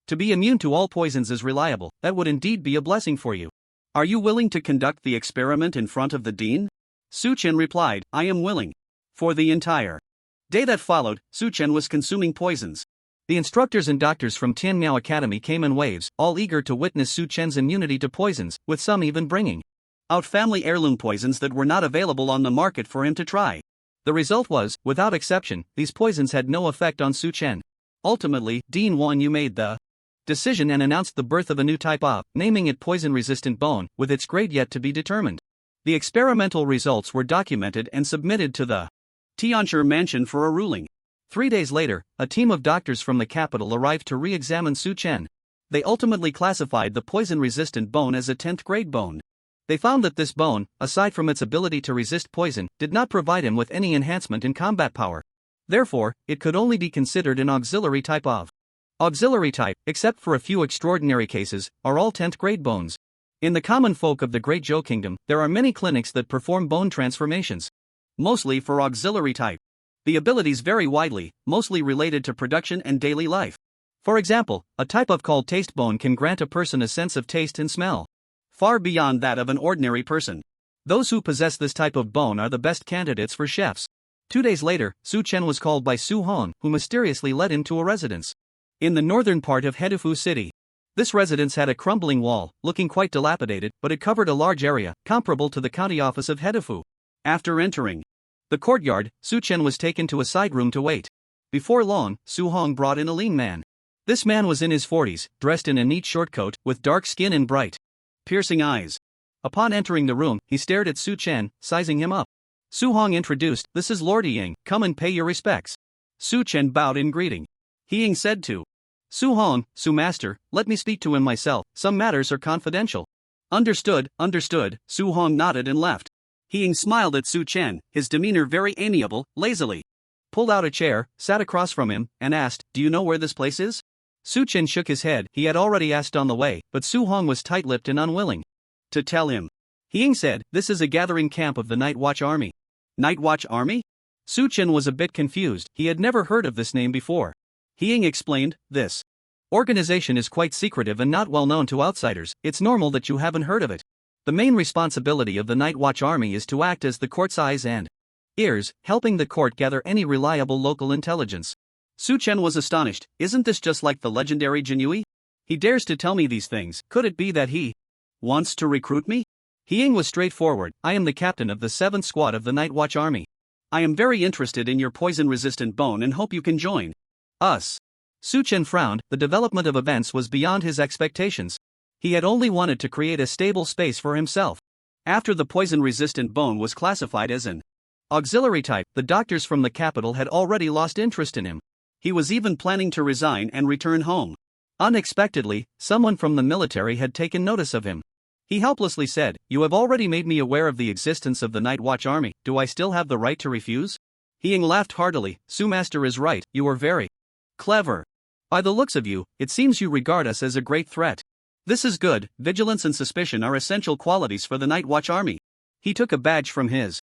to be immune to all poisons is reliable, that would indeed be a blessing for you. Are you willing to conduct the experiment in front of the dean? Su Chen replied, I am willing. For the entire day that followed, Su Chen was consuming poisons. The instructors and doctors from Tianmiao Academy came in waves, all eager to witness Su Chen's immunity to poisons, with some even bringing out family heirloom poisons that were not available on the market for him to try. The result was, without exception, these poisons had no effect on Su Chen. Ultimately, Yuan Yu made the decision and announced the birth of a new type of, naming it poison-resistant bone, with its grade yet to be determined. The experimental results were documented and submitted to the Tianshi mansion for a ruling. 3 days later, a team of doctors from the capital arrived to re-examine Su Chen. They ultimately classified the poison-resistant bone as a 10th grade bone. They found that this bone, aside from its ability to resist poison, did not provide him with any enhancement in combat power. Therefore, it could only be considered an auxiliary type of. Auxiliary type, except for a few extraordinary cases, are all 10th grade bones. In the common folk of the Great Zhou Kingdom, there are many clinics that perform bone transformations. Mostly for auxiliary type. The abilities vary widely, mostly related to production and daily life. For example, a type of called taste bone can grant a person a sense of taste and smell, far beyond that of an ordinary person. Those who possess this type of bone are the best candidates for chefs. 2 days later, Su Chen was called by Su Hong, who mysteriously led him to a residence in the northern part of Hedu city. This residence had a crumbling wall, looking quite dilapidated, but it covered a large area, comparable to the county office of Hedu. After entering the courtyard, Su Chen was taken to a side room to wait. Before long, Su Hong brought in a lean man. This man was in his 40s, dressed in a neat short coat, with dark skin and bright, piercing eyes. Upon entering the room, he stared at Su Chen, sizing him up. Su Hong introduced, "This is Lord Ying, come and pay your respects." Su Chen bowed in greeting. Ying said to Su Hong, "Su Master, let me speak to him myself, some matters are confidential." Understood, understood, Su Hong nodded and left. Ying smiled at Su Chen, his demeanor very amiable, lazily pulled out a chair, sat across from him, and asked, "Do you know where this place is?" Su Chen shook his head. He had already asked on the way, but Su Hong was tight-lipped and unwilling to tell him. Ying said, "This is a gathering camp of the Night Watch Army." Night Watch Army? Su Chen was a bit confused, he had never heard of this name before. Ying explained, "This organization is quite secretive and not well known to outsiders, it's normal that you haven't heard of it. The main responsibility of the Night Watch Army is to act as the court's eyes and ears, helping the court gather any reliable local intelligence." Su Chen was astonished. Isn't this just like the legendary Jinui? He dares to tell me these things. Could it be that he wants to recruit me? Ying was straightforward. "I am the captain of the 7th squad of the Night Watch Army. I am very interested in your poison-resistant bone and hope you can join us." Su Chen frowned. The development of events was beyond his expectations. He had only wanted to create a stable space for himself. After the poison-resistant bone was classified as an auxiliary type, the doctors from the capital had already lost interest in him. He was even planning to resign and return home. Unexpectedly, someone from the military had taken notice of him. He helplessly said, "You have already made me aware of the existence of the Night Watch Army, do I still have the right to refuse?" Ying laughed heartily. "Su Master is right, you are very clever. By the looks of you, it seems you regard us as a great threat. This is good, vigilance and suspicion are essential qualities for the Night Watch Army." He took a badge from his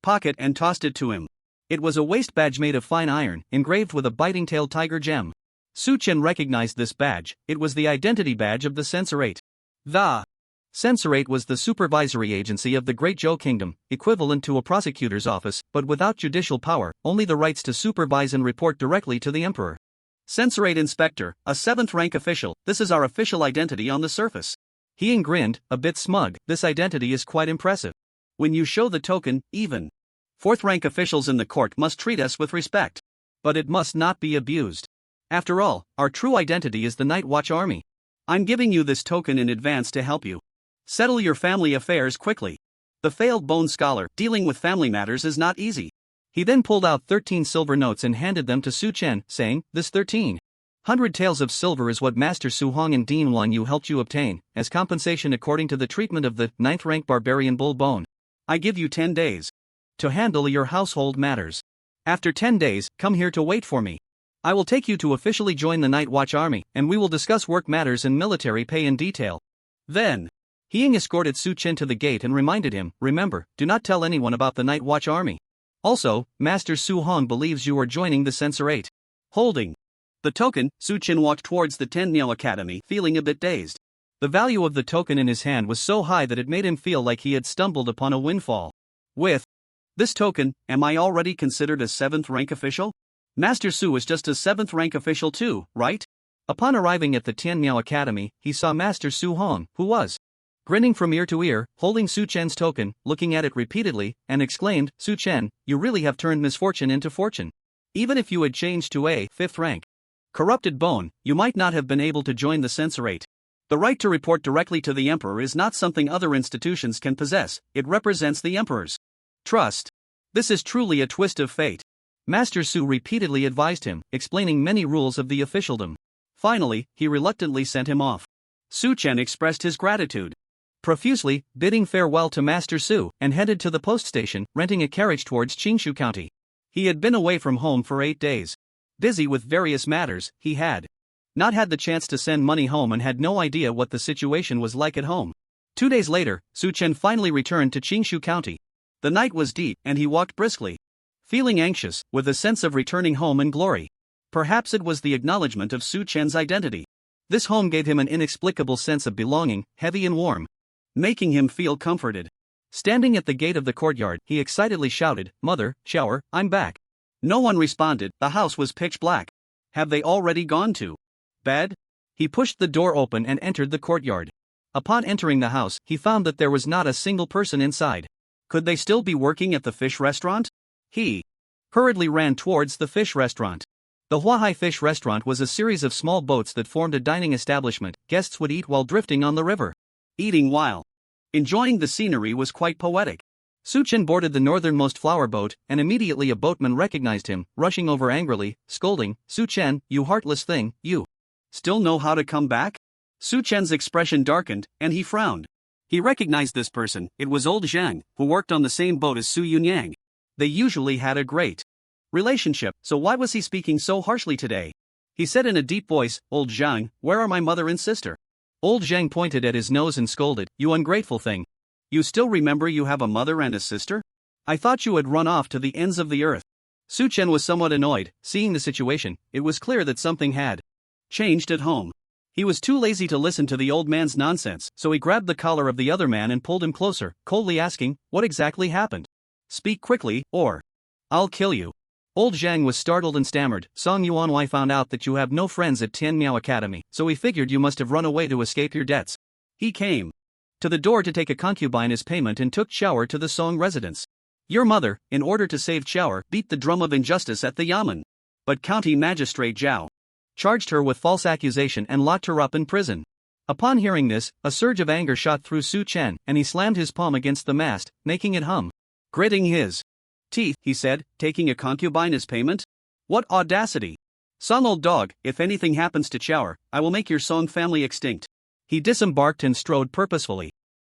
pocket and tossed it to him. It was a waist badge made of fine iron, engraved with a biting-tailed tiger gem. Su Chen recognized this badge. It was the identity badge of the Censorate. The Censorate was the supervisory agency of the Great Zhou Kingdom, equivalent to a prosecutor's office, but without judicial power, only the rights to supervise and report directly to the emperor. Censorate Inspector, a 7th rank official, this is our official identity on the surface. Ying grinned, a bit smug. This identity is quite impressive. When you show the token, even 4th rank officials in the court must treat us with respect. But it must not be abused. After all, our true identity is the Night Watch Army. I'm giving you this token in advance to help you settle your family affairs quickly. The failed bone scholar, dealing with family matters is not easy. He then pulled out 13 silver notes and handed them to Su Chen, saying, "This 1,300 taels of silver is what Master Su Hong and Yuan Yu helped you obtain, as compensation according to the treatment of the 9th rank barbarian bull bone. I give you 10 days to handle your household matters. After 10 days, come here to wait for me. I will take you to officially join the Night Watch Army, and we will discuss work matters and military pay in detail." Then Ying escorted Su Chen to the gate and reminded him, "Remember, do not tell anyone about the Night Watch Army. Also, Master Su Hong believes you are joining the Censorate." Holding the token, Su Chen walked towards the Tianmiao Academy, feeling a bit dazed. The value of the token in his hand was so high that it made him feel like he had stumbled upon a windfall. With this token, am I already considered a 7th rank official? Master Su was just a 7th rank official too, right? Upon arriving at the Tianmiao Academy, he saw Master Su Hong, who was grinning from ear to ear, holding Su Chen's token, looking at it repeatedly, and exclaimed, Su Chen, you really have turned misfortune into fortune. Even if you had changed to a 5th rank corrupted bone, you might not have been able to join the censorate. The right to report directly to the emperor is not something other institutions can possess, it represents the emperor's trust. This is truly a twist of fate. Master Su repeatedly advised him, explaining many rules of the officialdom. Finally, he reluctantly sent him off. Su Chen expressed his gratitude profusely, bidding farewell to Master Su, and headed to the post station, renting a carriage towards Chingshu County. He had been away from home for 8 days. Busy with various matters, he had not had the chance to send money home and had no idea what the situation was like at home. 2 days later, Su Chen finally returned to Chingshu County. The night was deep, and he walked briskly, feeling anxious, with a sense of returning home and glory. Perhaps it was the acknowledgement of Su Chen's identity. This home gave him an inexplicable sense of belonging, heavy and warm, making him feel comforted. Standing at the gate of the courtyard, he excitedly shouted, Mother, shower, I'm back. No one responded, the house was pitch black. Have they already gone to bed? He pushed the door open and entered the courtyard. Upon entering the house, he found that there was not a single person inside. Could they still be working at the fish restaurant? He hurriedly ran towards the fish restaurant. The Huahai Fish Restaurant was a series of small boats that formed a dining establishment. Guests would eat while drifting on the river. Eating while enjoying the scenery was quite poetic. Su Chen boarded the northernmost flower boat, and immediately a boatman recognized him, rushing over angrily, scolding, Su Chen, you heartless thing, you still know how to come back? Su Chen's expression darkened, and he frowned. He recognized this person, it was old Zhang, who worked on the same boat as Su Yunyang. They usually had a great relationship, so why was he speaking so harshly today? He said in a deep voice, Old Zhang, where are my mother and sister? Old Zhang pointed at his nose and scolded, you ungrateful thing. You still remember you have a mother and a sister? I thought you had run off to the ends of the earth. Su Chen was somewhat annoyed, seeing the situation. It was clear that something had changed at home. He was too lazy to listen to the old man's nonsense, so he grabbed the collar of the other man and pulled him closer, coldly asking, what exactly happened? Speak quickly, or I'll kill you. Old Zhang was startled and stammered, Song Yuanwei found out that you have no friends at Tianmiao Academy, so he figured you must have run away to escape your debts. He came to the door to take a concubine as payment and took Chower to the Song residence. Your mother, in order to save Chower, beat the drum of injustice at the Yamen. But County Magistrate Zhao charged her with false accusation and locked her up in prison. Upon hearing this, a surge of anger shot through Su Chen, and he slammed his palm against the mast, making it hum. Gritting his teeth, he said, taking a concubine as payment? What audacity! Song old dog, if anything happens to Chower, I will make your Song family extinct. He disembarked and strode purposefully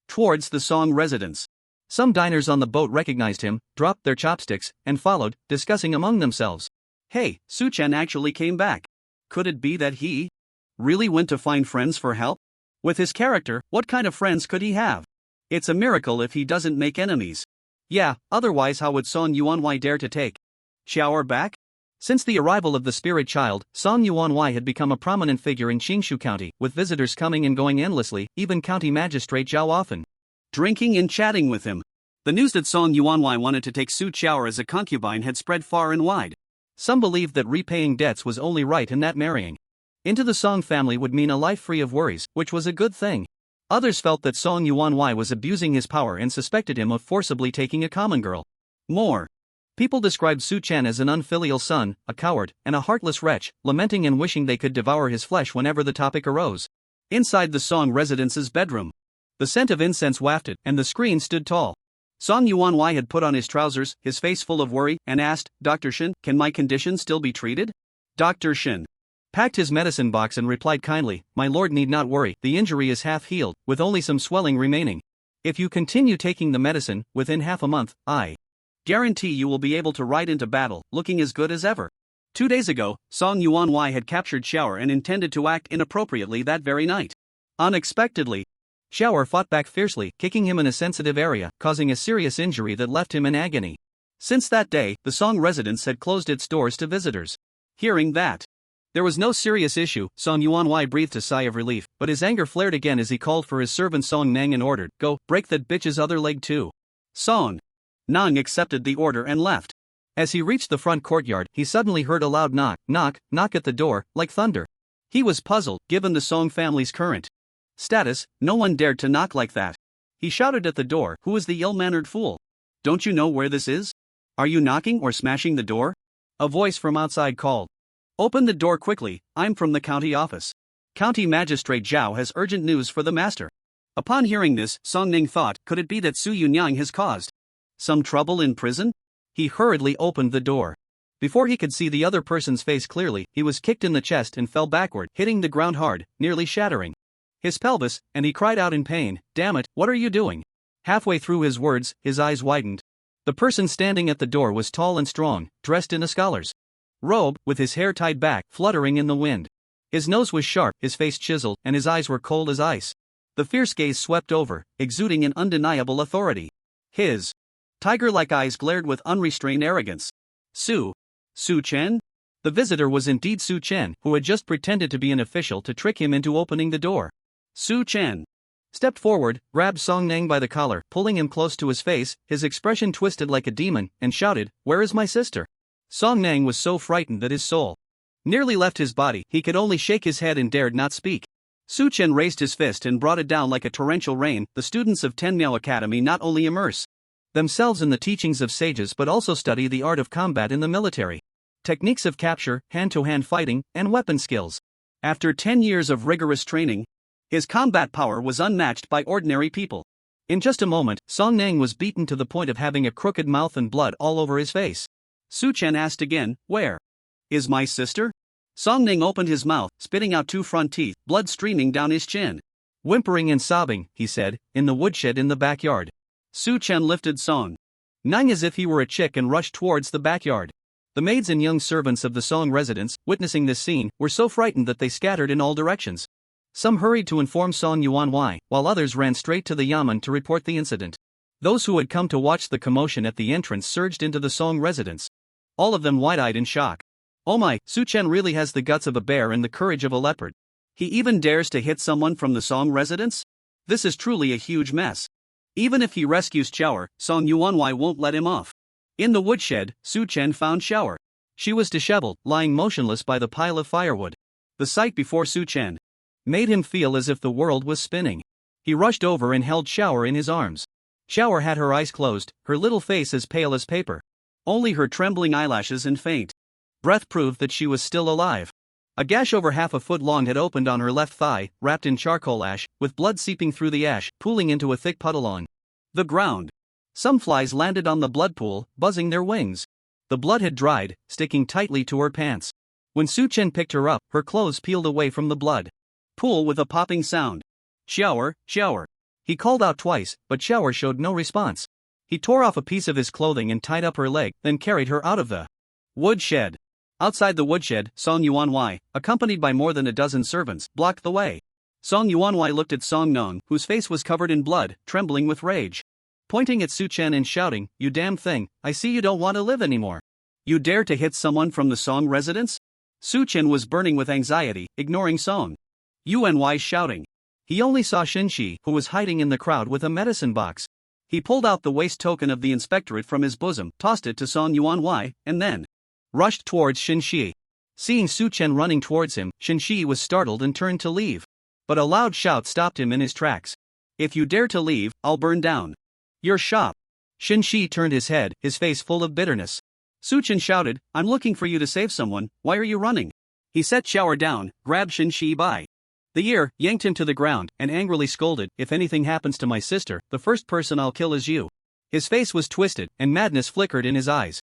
towards the Song residence. Some diners on the boat recognized him, dropped their chopsticks, and followed, discussing among themselves. Hey, Su Chen actually came back. Could it be that he really went to find friends for help? With his character, what kind of friends could he have? It's a miracle if he doesn't make enemies. Yeah, otherwise how would Song Yuanwei dare to take Chower back? Since the arrival of the spirit child, Song Yuanwei had become a prominent figure in Chingshu County, with visitors coming and going endlessly, even County Magistrate Zhao often drinking and chatting with him. The news that Song Yuanwei wanted to take Su Chower as a concubine had spread far and wide. Some believed that repaying debts was only right and that marrying into the Song family would mean a life free of worries, which was a good thing. Others felt that Song Yuanwei was abusing his power and suspected him of forcibly taking a common girl. More people described Su Chen as an unfilial son, a coward, and a heartless wretch, lamenting and wishing they could devour his flesh whenever the topic arose. Inside the Song residence's bedroom, the scent of incense wafted, and the screen stood tall. Song Yuanwei had put on his trousers, his face full of worry, and asked, Dr. Shin, can my condition still be treated? Dr. Shin packed his medicine box and replied kindly, my lord need not worry, the injury is half healed, with only some swelling remaining. If you continue taking the medicine, within half a month, I guarantee you will be able to ride into battle, looking as good as ever. 2 days ago, Song Yuanwei had captured Chower and intended to act inappropriately that very night. Unexpectedly, Chower fought back fiercely, kicking him in a sensitive area, causing a serious injury that left him in agony. Since that day, the Song residence had closed its doors to visitors. Hearing that there was no serious issue, Song Yuanwei breathed a sigh of relief, but his anger flared again as he called for his servant Song Nang and ordered, go, break that bitch's other leg too. Song Nang accepted the order and left. As he reached the front courtyard, he suddenly heard a loud knock, knock, knock at the door, like thunder. He was puzzled, given the Song family's current status, no one dared to knock like that. He shouted at the door, "Who is the ill-mannered fool? Don't you know where this is? Are you knocking or smashing the door?" A voice from outside called. "Open the door quickly, I'm from the county office. County Magistrate Zhao has urgent news for the master." Upon hearing this, Song Ning thought, could it be that Su Yunyang has caused some trouble in prison? He hurriedly opened the door. Before he could see the other person's face clearly, he was kicked in the chest and fell backward, hitting the ground hard, nearly shattering his pelvis, and he cried out in pain, "Damn it, what are you doing?" Halfway through his words, his eyes widened. The person standing at the door was tall and strong, dressed in a scholar's robe, with his hair tied back, fluttering in the wind. His nose was sharp, his face chiseled, and his eyes were cold as ice. The fierce gaze swept over, exuding an undeniable authority. His tiger-like eyes glared with unrestrained arrogance. Su Chen? The visitor was indeed Su Chen, who had just pretended to be an official to trick him into opening the door. Su Chen stepped forward, grabbed Song Nang by the collar, pulling him close to his face, his expression twisted like a demon, and shouted, "Where is my sister?" Song Nang was so frightened that his soul nearly left his body. He could only shake his head and dared not speak. Su Chen raised his fist and brought it down like a torrential rain. The students of Tenmiao Academy not only immerse themselves in the teachings of sages but also study the art of combat in the military, techniques of capture, hand-to-hand fighting, and weapon skills. After 10 years of rigorous training, his combat power was unmatched by ordinary people. In just a moment, Song Nang was beaten to the point of having a crooked mouth and blood all over his face. Su Chen asked again, "Where is my sister?" Song Nang opened his mouth, spitting out 2 front teeth, blood streaming down his chin. "Whimpering and sobbing," he said, "in the woodshed in the backyard." Su Chen lifted Song Nang as if he were a chick and rushed towards the backyard. The maids and young servants of the Song residence, witnessing this scene, were so frightened that they scattered in all directions. Some hurried to inform Song Yuan why, while others ran straight to the yamen to report the incident. Those who had come to watch the commotion at the entrance surged into the Song residence, all of them wide-eyed in shock. "Oh my, Su Chen really has the guts of a bear and the courage of a leopard. He even dares to hit someone from the Song residence? This is truly a huge mess. Even if he rescues Chower, Song Yuanwei won't let him off." In the woodshed, Su Chen found Chower. She was disheveled, lying motionless by the pile of firewood. The sight before Su Chen made him feel as if the world was spinning. He rushed over and held Chower in his arms. Chower had her eyes closed, her little face as pale as paper. Only her trembling eyelashes and faint breath proved that she was still alive. A gash over half a foot long had opened on her left thigh, wrapped in charcoal ash, with blood seeping through the ash, pooling into a thick puddle on the ground. Some flies landed on the blood pool, buzzing their wings. The blood had dried, sticking tightly to her pants. When Su Chen picked her up, her clothes peeled away from the blood pool with a popping sound. "Shower, shower." He called out twice, but Shower showed no response. He tore off a piece of his clothing and tied up her leg, then carried her out of the woodshed. Outside the woodshed, Song Yuanwei, accompanied by more than a dozen servants, blocked the way. Song Yuanwei looked at Song Nong, whose face was covered in blood, trembling with rage. Pointing at Su Chen and shouting, "You damn thing, I see you don't want to live anymore. You dare to hit someone from the Song residence?" Su Chen was burning with anxiety, ignoring Song Yuanwei's shouting. He only saw Shinshi, who was hiding in the crowd with a medicine box. He pulled out the waist token of the inspectorate from his bosom, tossed it to Song Yuanwei, and then rushed towards Shinshi. Seeing Su Chen running towards him, Shinshi was startled and turned to leave. But a loud shout stopped him in his tracks. "If you dare to leave, I'll burn down your shop." Shinshi turned his head, his face full of bitterness. Su Chen shouted, "I'm looking for you to save someone, why are you running?" He set Shower down, grabbed Shinshi by the ear, yanked him to the ground, and angrily scolded, "If anything happens to my sister, the first person I'll kill is you." His face was twisted, and madness flickered in his eyes.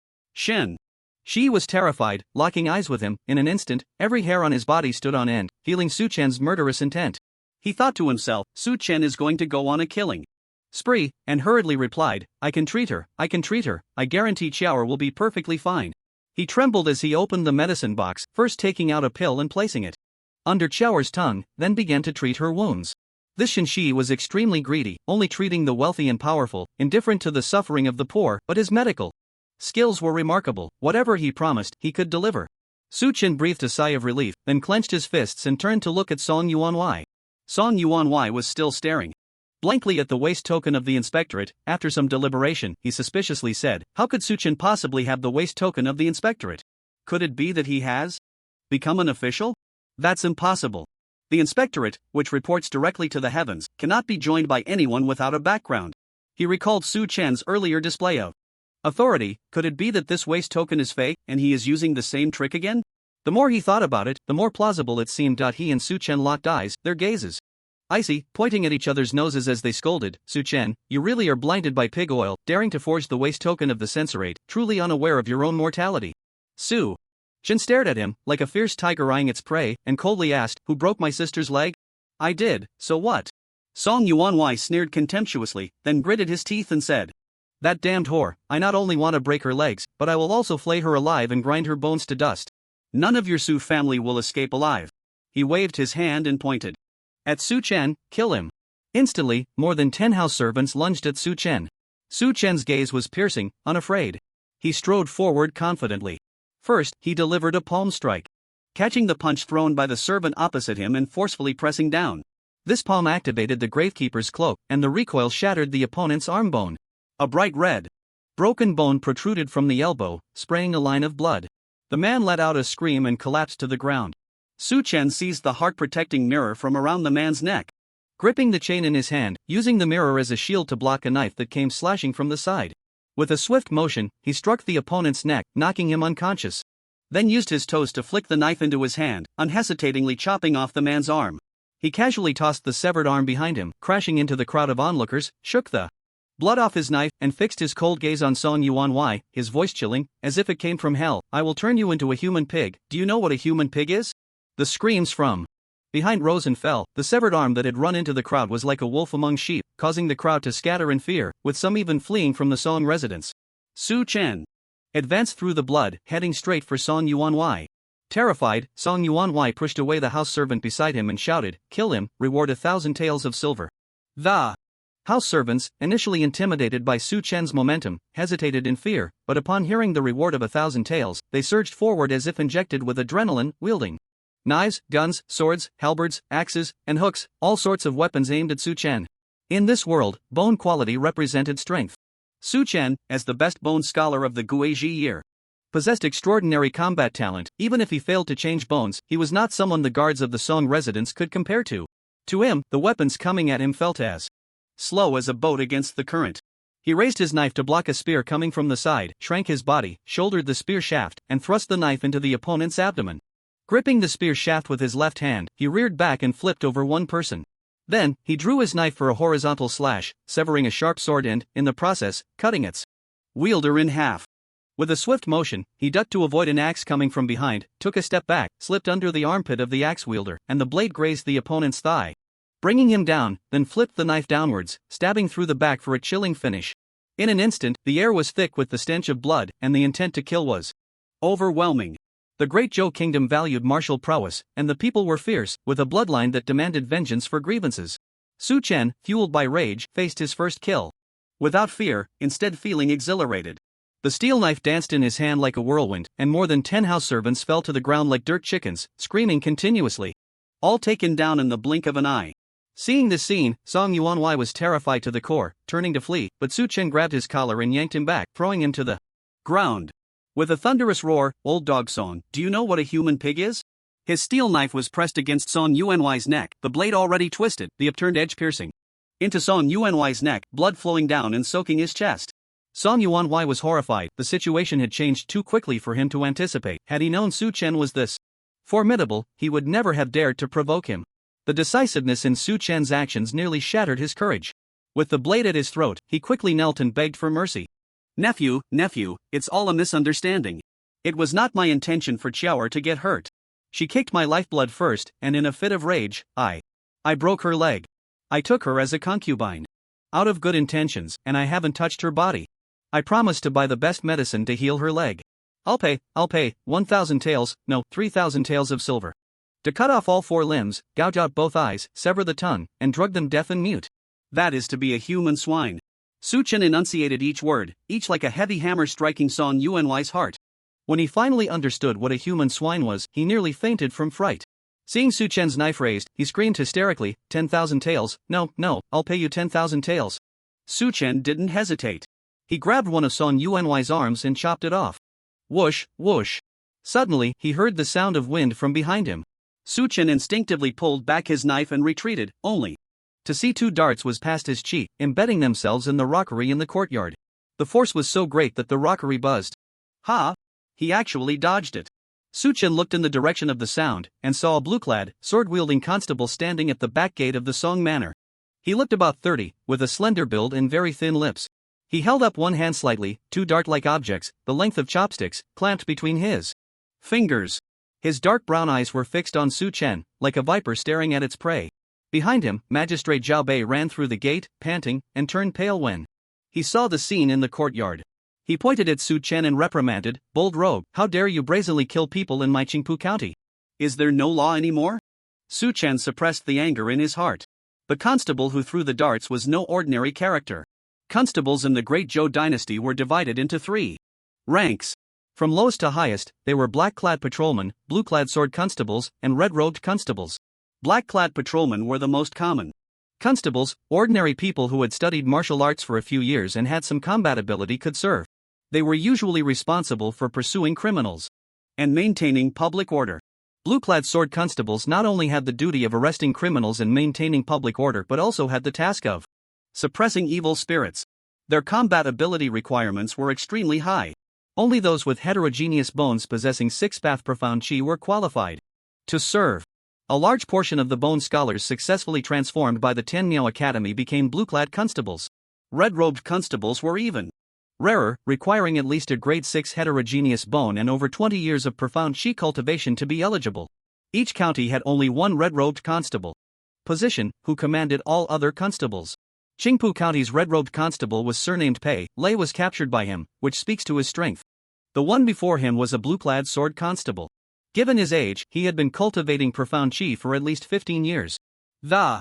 She was terrified, locking eyes with him. In an instant, every hair on his body stood on end, feeling Su Chen's murderous intent. He thought to himself, Su Chen is going to go on a killing spree, and hurriedly replied, I can treat her, I guarantee Chower will be perfectly fine." He trembled as he opened the medicine box, first taking out a pill and placing it under Chower's tongue, then began to treat her wounds. This Shinshi was extremely greedy, only treating the wealthy and powerful, indifferent to the suffering of the poor, but his medical skills were remarkable. Whatever he promised, he could deliver. Su Chen breathed a sigh of relief, then clenched his fists and turned to look at Song Yuanwei. Song Yuanwei was still staring. blankly at the waist token of the inspectorate. After some deliberation, he suspiciously said, "How could Suchen possibly have the waist token of the inspectorate? Could it be that he has become an official? That's impossible. The inspectorate, which reports directly to the heavens, cannot be joined by anyone without a background." He recalled Su Chen's earlier display of authority. Could it be that this waist token is fake, and he is using the same trick again? The more he thought about it, the more plausible it seemed. He and Su Chen locked eyes, their gazes icy, pointing at each other's noses as they scolded. "Su Chen, you really are blinded by pig oil, daring to forge the waist token of the censorate, truly unaware of your own mortality." Su Chen stared at him, like a fierce tiger eyeing its prey, and coldly asked, "Who broke my sister's leg?" "I did, so what?" Song Yuan sneered contemptuously, then gritted his teeth and said, "That damned whore, I not only want to break her legs, but I will also flay her alive and grind her bones to dust. None of your Su family will escape alive." He waved his hand and pointed at Su Chen. "Kill him." Instantly, more than 10 house servants lunged at Su Chen. Su Chen's gaze was piercing, unafraid. He strode forward confidently. First, he delivered a palm strike, catching the punch thrown by the servant opposite him and forcefully pressing down. This palm activated the gravekeeper's cloak, and the recoil shattered the opponent's arm bone. A bright red, broken bone protruded from the elbow, spraying a line of blood. The man let out a scream and collapsed to the ground. Su Chen seized the heart-protecting mirror from around the man's neck, gripping the chain in his hand, using the mirror as a shield to block a knife that came slashing from the side. With a swift motion, he struck the opponent's neck, knocking him unconscious. Then used his toes to flick the knife into his hand, unhesitatingly chopping off the man's arm. He casually tossed the severed arm behind him, crashing into the crowd of onlookers, shook the blood off his knife, and fixed his cold gaze on Song Yuan, his voice chilling, as if it came from hell. "I will turn you into a human pig. Do you know what a human pig is?" The screams from behind rose and fell. The severed arm that had run into the crowd was like a wolf among sheep, causing the crowd to scatter in fear, with some even fleeing from the Song residence. Su Chen advanced through the blood, heading straight for Song Yuan. Terrified, Song Yuan pushed away the house servant beside him and shouted, "Kill him, reward 1,000 taels of silver." The house servants, initially intimidated by Su Chen's momentum, hesitated in fear, but upon hearing the reward of 1,000 taels, they surged forward as if injected with adrenaline, wielding knives, guns, swords, halberds, axes, and hooks, all sorts of weapons aimed at Su Chen. In this world, bone quality represented strength. Su Chen, as the best bone scholar of the Guizhi year, possessed extraordinary combat talent. Even if he failed to change bones, he was not someone the guards of the Song residence could compare to. To him, the weapons coming at him felt as slow as a boat against the current. He raised his knife to block a spear coming from the side, shrank his body, shouldered the spear shaft, and thrust the knife into the opponent's abdomen. Gripping the spear shaft with his left hand, he reared back and flipped over one person. Then, he drew his knife for a horizontal slash, severing a sharp sword and, in the process, cutting its wielder in half. With a swift motion, he ducked to avoid an axe coming from behind, took a step back, slipped under the armpit of the axe wielder, and the blade grazed the opponent's thigh, bringing him down, then flipped the knife downwards, stabbing through the back for a chilling finish. In an instant, the air was thick with the stench of blood, and the intent to kill was overwhelming. The Great Zhou Kingdom valued martial prowess, and the people were fierce, with a bloodline that demanded vengeance for grievances. Su Chen, fueled by rage, faced his first kill without fear, instead feeling exhilarated. The steel knife danced in his hand like a whirlwind, and more than 10 house servants fell to the ground like dirt chickens, screaming continuously, all taken down in the blink of an eye. Seeing this scene, Song Yuan was terrified to the core, turning to flee, but Su Chen grabbed his collar and yanked him back, throwing him to the ground. With a thunderous roar, "Old dog Song, do you know what a human pig is?" His steel knife was pressed against Song Yuan's neck, the blade already twisted, the upturned edge piercing into Song Yuan's neck, blood flowing down and soaking his chest. Song Yuan was horrified. The situation had changed too quickly for him to anticipate. Had he known Su Chen was this formidable, he would never have dared to provoke him. The decisiveness in Su Chen's actions nearly shattered his courage. With the blade at his throat, he quickly knelt and begged for mercy. Nephew, it's all a misunderstanding. It was not my intention for Chiao to get hurt. She kicked my lifeblood first, and in a fit of rage, I broke her leg. I took her as a concubine. Out of good intentions, and I haven't touched her body. I promised to buy the best medicine to heal her leg. I'll pay 1,000 taels, no, 3,000 taels of silver. To cut off all 4 limbs, gouge out both eyes, sever the tongue, and drug them deaf and mute. That is to be a human swine. Su Chen enunciated each word, each like a heavy hammer striking Song Yuan's heart. When he finally understood what a human swine was, he nearly fainted from fright. Seeing Su Chen's knife raised, he screamed hysterically, 10,000 taels, no, I'll pay you 10,000 taels. Su Chen didn't hesitate. He grabbed one of Song Yuan's arms and chopped it off. Whoosh, whoosh. Suddenly, he heard the sound of wind from behind him. Su Chen instinctively pulled back his knife and retreated, only to see two darts whiz past his cheek, embedding themselves in the rockery in the courtyard. The force was so great that the rockery buzzed. Ha! He actually dodged it. Su Chen looked in the direction of the sound, and saw a blue-clad, sword-wielding constable standing at the back gate of the Song Manor. He looked about 30, with a slender build and very thin lips. He held up one hand slightly, two dart-like objects, the length of chopsticks, clamped between his fingers. His dark brown eyes were fixed on Su Chen, like a viper staring at its prey. Behind him, Magistrate Zhao Bei ran through the gate, panting, and turned pale when he saw the scene in the courtyard. He pointed at Su Chen and reprimanded, "Bold rogue, how dare you brazenly kill people in my Qingpu county? Is there no law anymore?" Su Chen suppressed the anger in his heart. The constable who threw the darts was no ordinary character. Constables in the Great Zhou dynasty were divided into 3 ranks. From lowest to highest, they were black-clad patrolmen, blue-clad sword constables, and red-robed constables. Black-clad patrolmen were the most common. Constables, ordinary people who had studied martial arts for a few years and had some combat ability, could serve. They were usually responsible for pursuing criminals and maintaining public order. Blue-clad sword constables not only had the duty of arresting criminals and maintaining public order but also had the task of suppressing evil spirits. Their combat ability requirements were extremely high. Only those with heterogeneous bones possessing 6th profound chi were qualified to serve. A large portion of the bone scholars successfully transformed by the Tenmiao Academy became blue-clad constables. Red-robed constables were even rarer, requiring at least a grade 6 heterogeneous bone and over 20 years of profound chi cultivation to be eligible. Each county had only one red-robed constable position, who commanded all other constables. Qingpu County's red-robed constable was surnamed Pei. Lei was captured by him, which speaks to his strength. The one before him was a blue-clad sword constable. Given his age, he had been cultivating profound chi for at least 15 years. The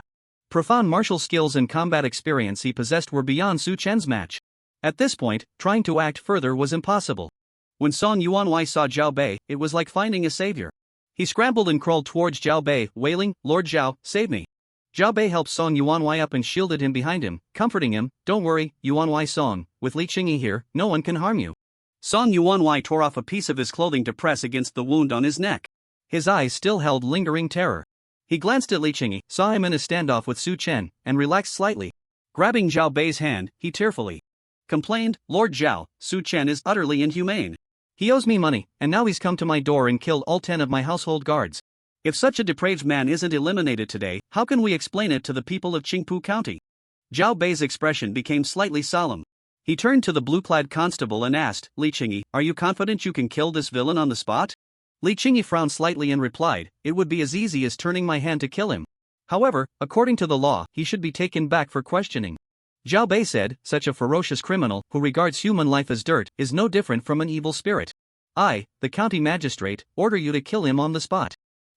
profound martial skills and combat experience he possessed were beyond Su Chen's match. At this point, trying to act further was impossible. When Song Yuan saw Zhao Bei, it was like finding a savior. He scrambled and crawled towards Zhao Bei, wailing, "Lord Zhao, save me." Zhao Bei helped Song Yuan up and shielded him behind him, comforting him, "Don't worry, Yuan Song, with Li Qingyi here, no one can harm you." Song Yuan tore off a piece of his clothing to press against the wound on his neck. His eyes still held lingering terror. He glanced at Li Qingyi, saw him in a standoff with Su Chen, and relaxed slightly. Grabbing Zhao Bei's hand, he tearfully complained, "Lord Zhao, Su Chen is utterly inhumane. He owes me money, and now he's come to my door and killed all 10 of my household guards. If such a depraved man isn't eliminated today, how can we explain it to the people of Qingpu County?" Zhao Bei's expression became slightly solemn. He turned to the blue-clad constable and asked, "Li Qingyi, are you confident you can kill this villain on the spot?" Li Qingyi frowned slightly and replied, "It would be as easy as turning my hand to kill him. However, according to the law, he should be taken back for questioning." Zhao Bei said, "Such a ferocious criminal, who regards human life as dirt, is no different from an evil spirit. I, the county magistrate, order you to kill him on the spot."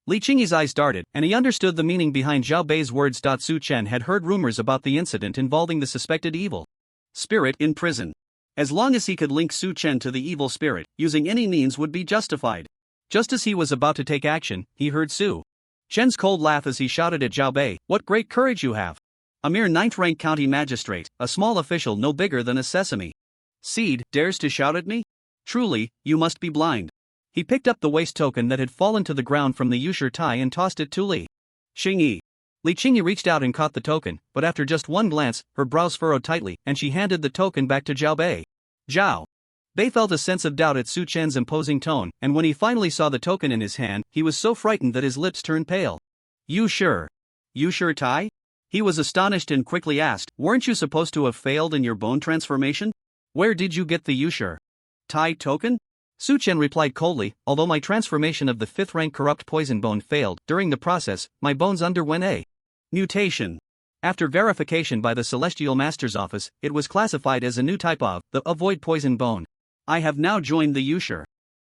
Li Qingyi's eyes darted, and he understood the meaning behind Zhao Bei's words. Su Chen had heard rumors about the incident involving the suspected evil spirit in prison. As long as he could link Su Chen to the evil spirit, using any means would be justified. Just as he was about to take action, he heard Su Chen's cold laugh as he shouted at Zhao Bei, "What great courage you have! A mere 9th-rank county magistrate, a small official no bigger than a sesame seed, dares to shout at me? Truly, you must be blind." He picked up the waist token that had fallen to the ground from the Yushir Tai and tossed it to Li Qingyi. Li Qingyi reached out and caught the token, but after just one glance, her brows furrowed tightly, and she handed the token back to Zhao Bei. Zhao Bei felt a sense of doubt at Su Chen's imposing tone, and when he finally saw the token in his hand, he was so frightened that his lips turned pale. "You sure? Yushir Tai?" He was astonished and quickly asked, "Weren't you supposed to have failed in your bone transformation? Where did you get the Yushir Tai token?" Su Chen replied coldly, "Although my transformation of the 5th-rank corrupt poison bone failed, during the process, my bones underwent a mutation. After verification by the Celestial Master's office, it was classified as a new type of the avoid poison bone. I have now joined the Yushir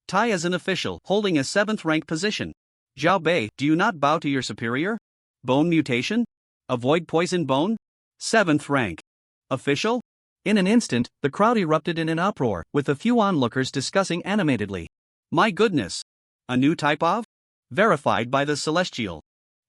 Tai as an official, holding a 7th-rank position." "Zhao Bei, do you not bow to your superior? Bone mutation? Avoid poison bone? 7th rank. Official?" In an instant, the crowd erupted in an uproar, with a few onlookers discussing animatedly, "My goodness! A new type of Verified by the Celestial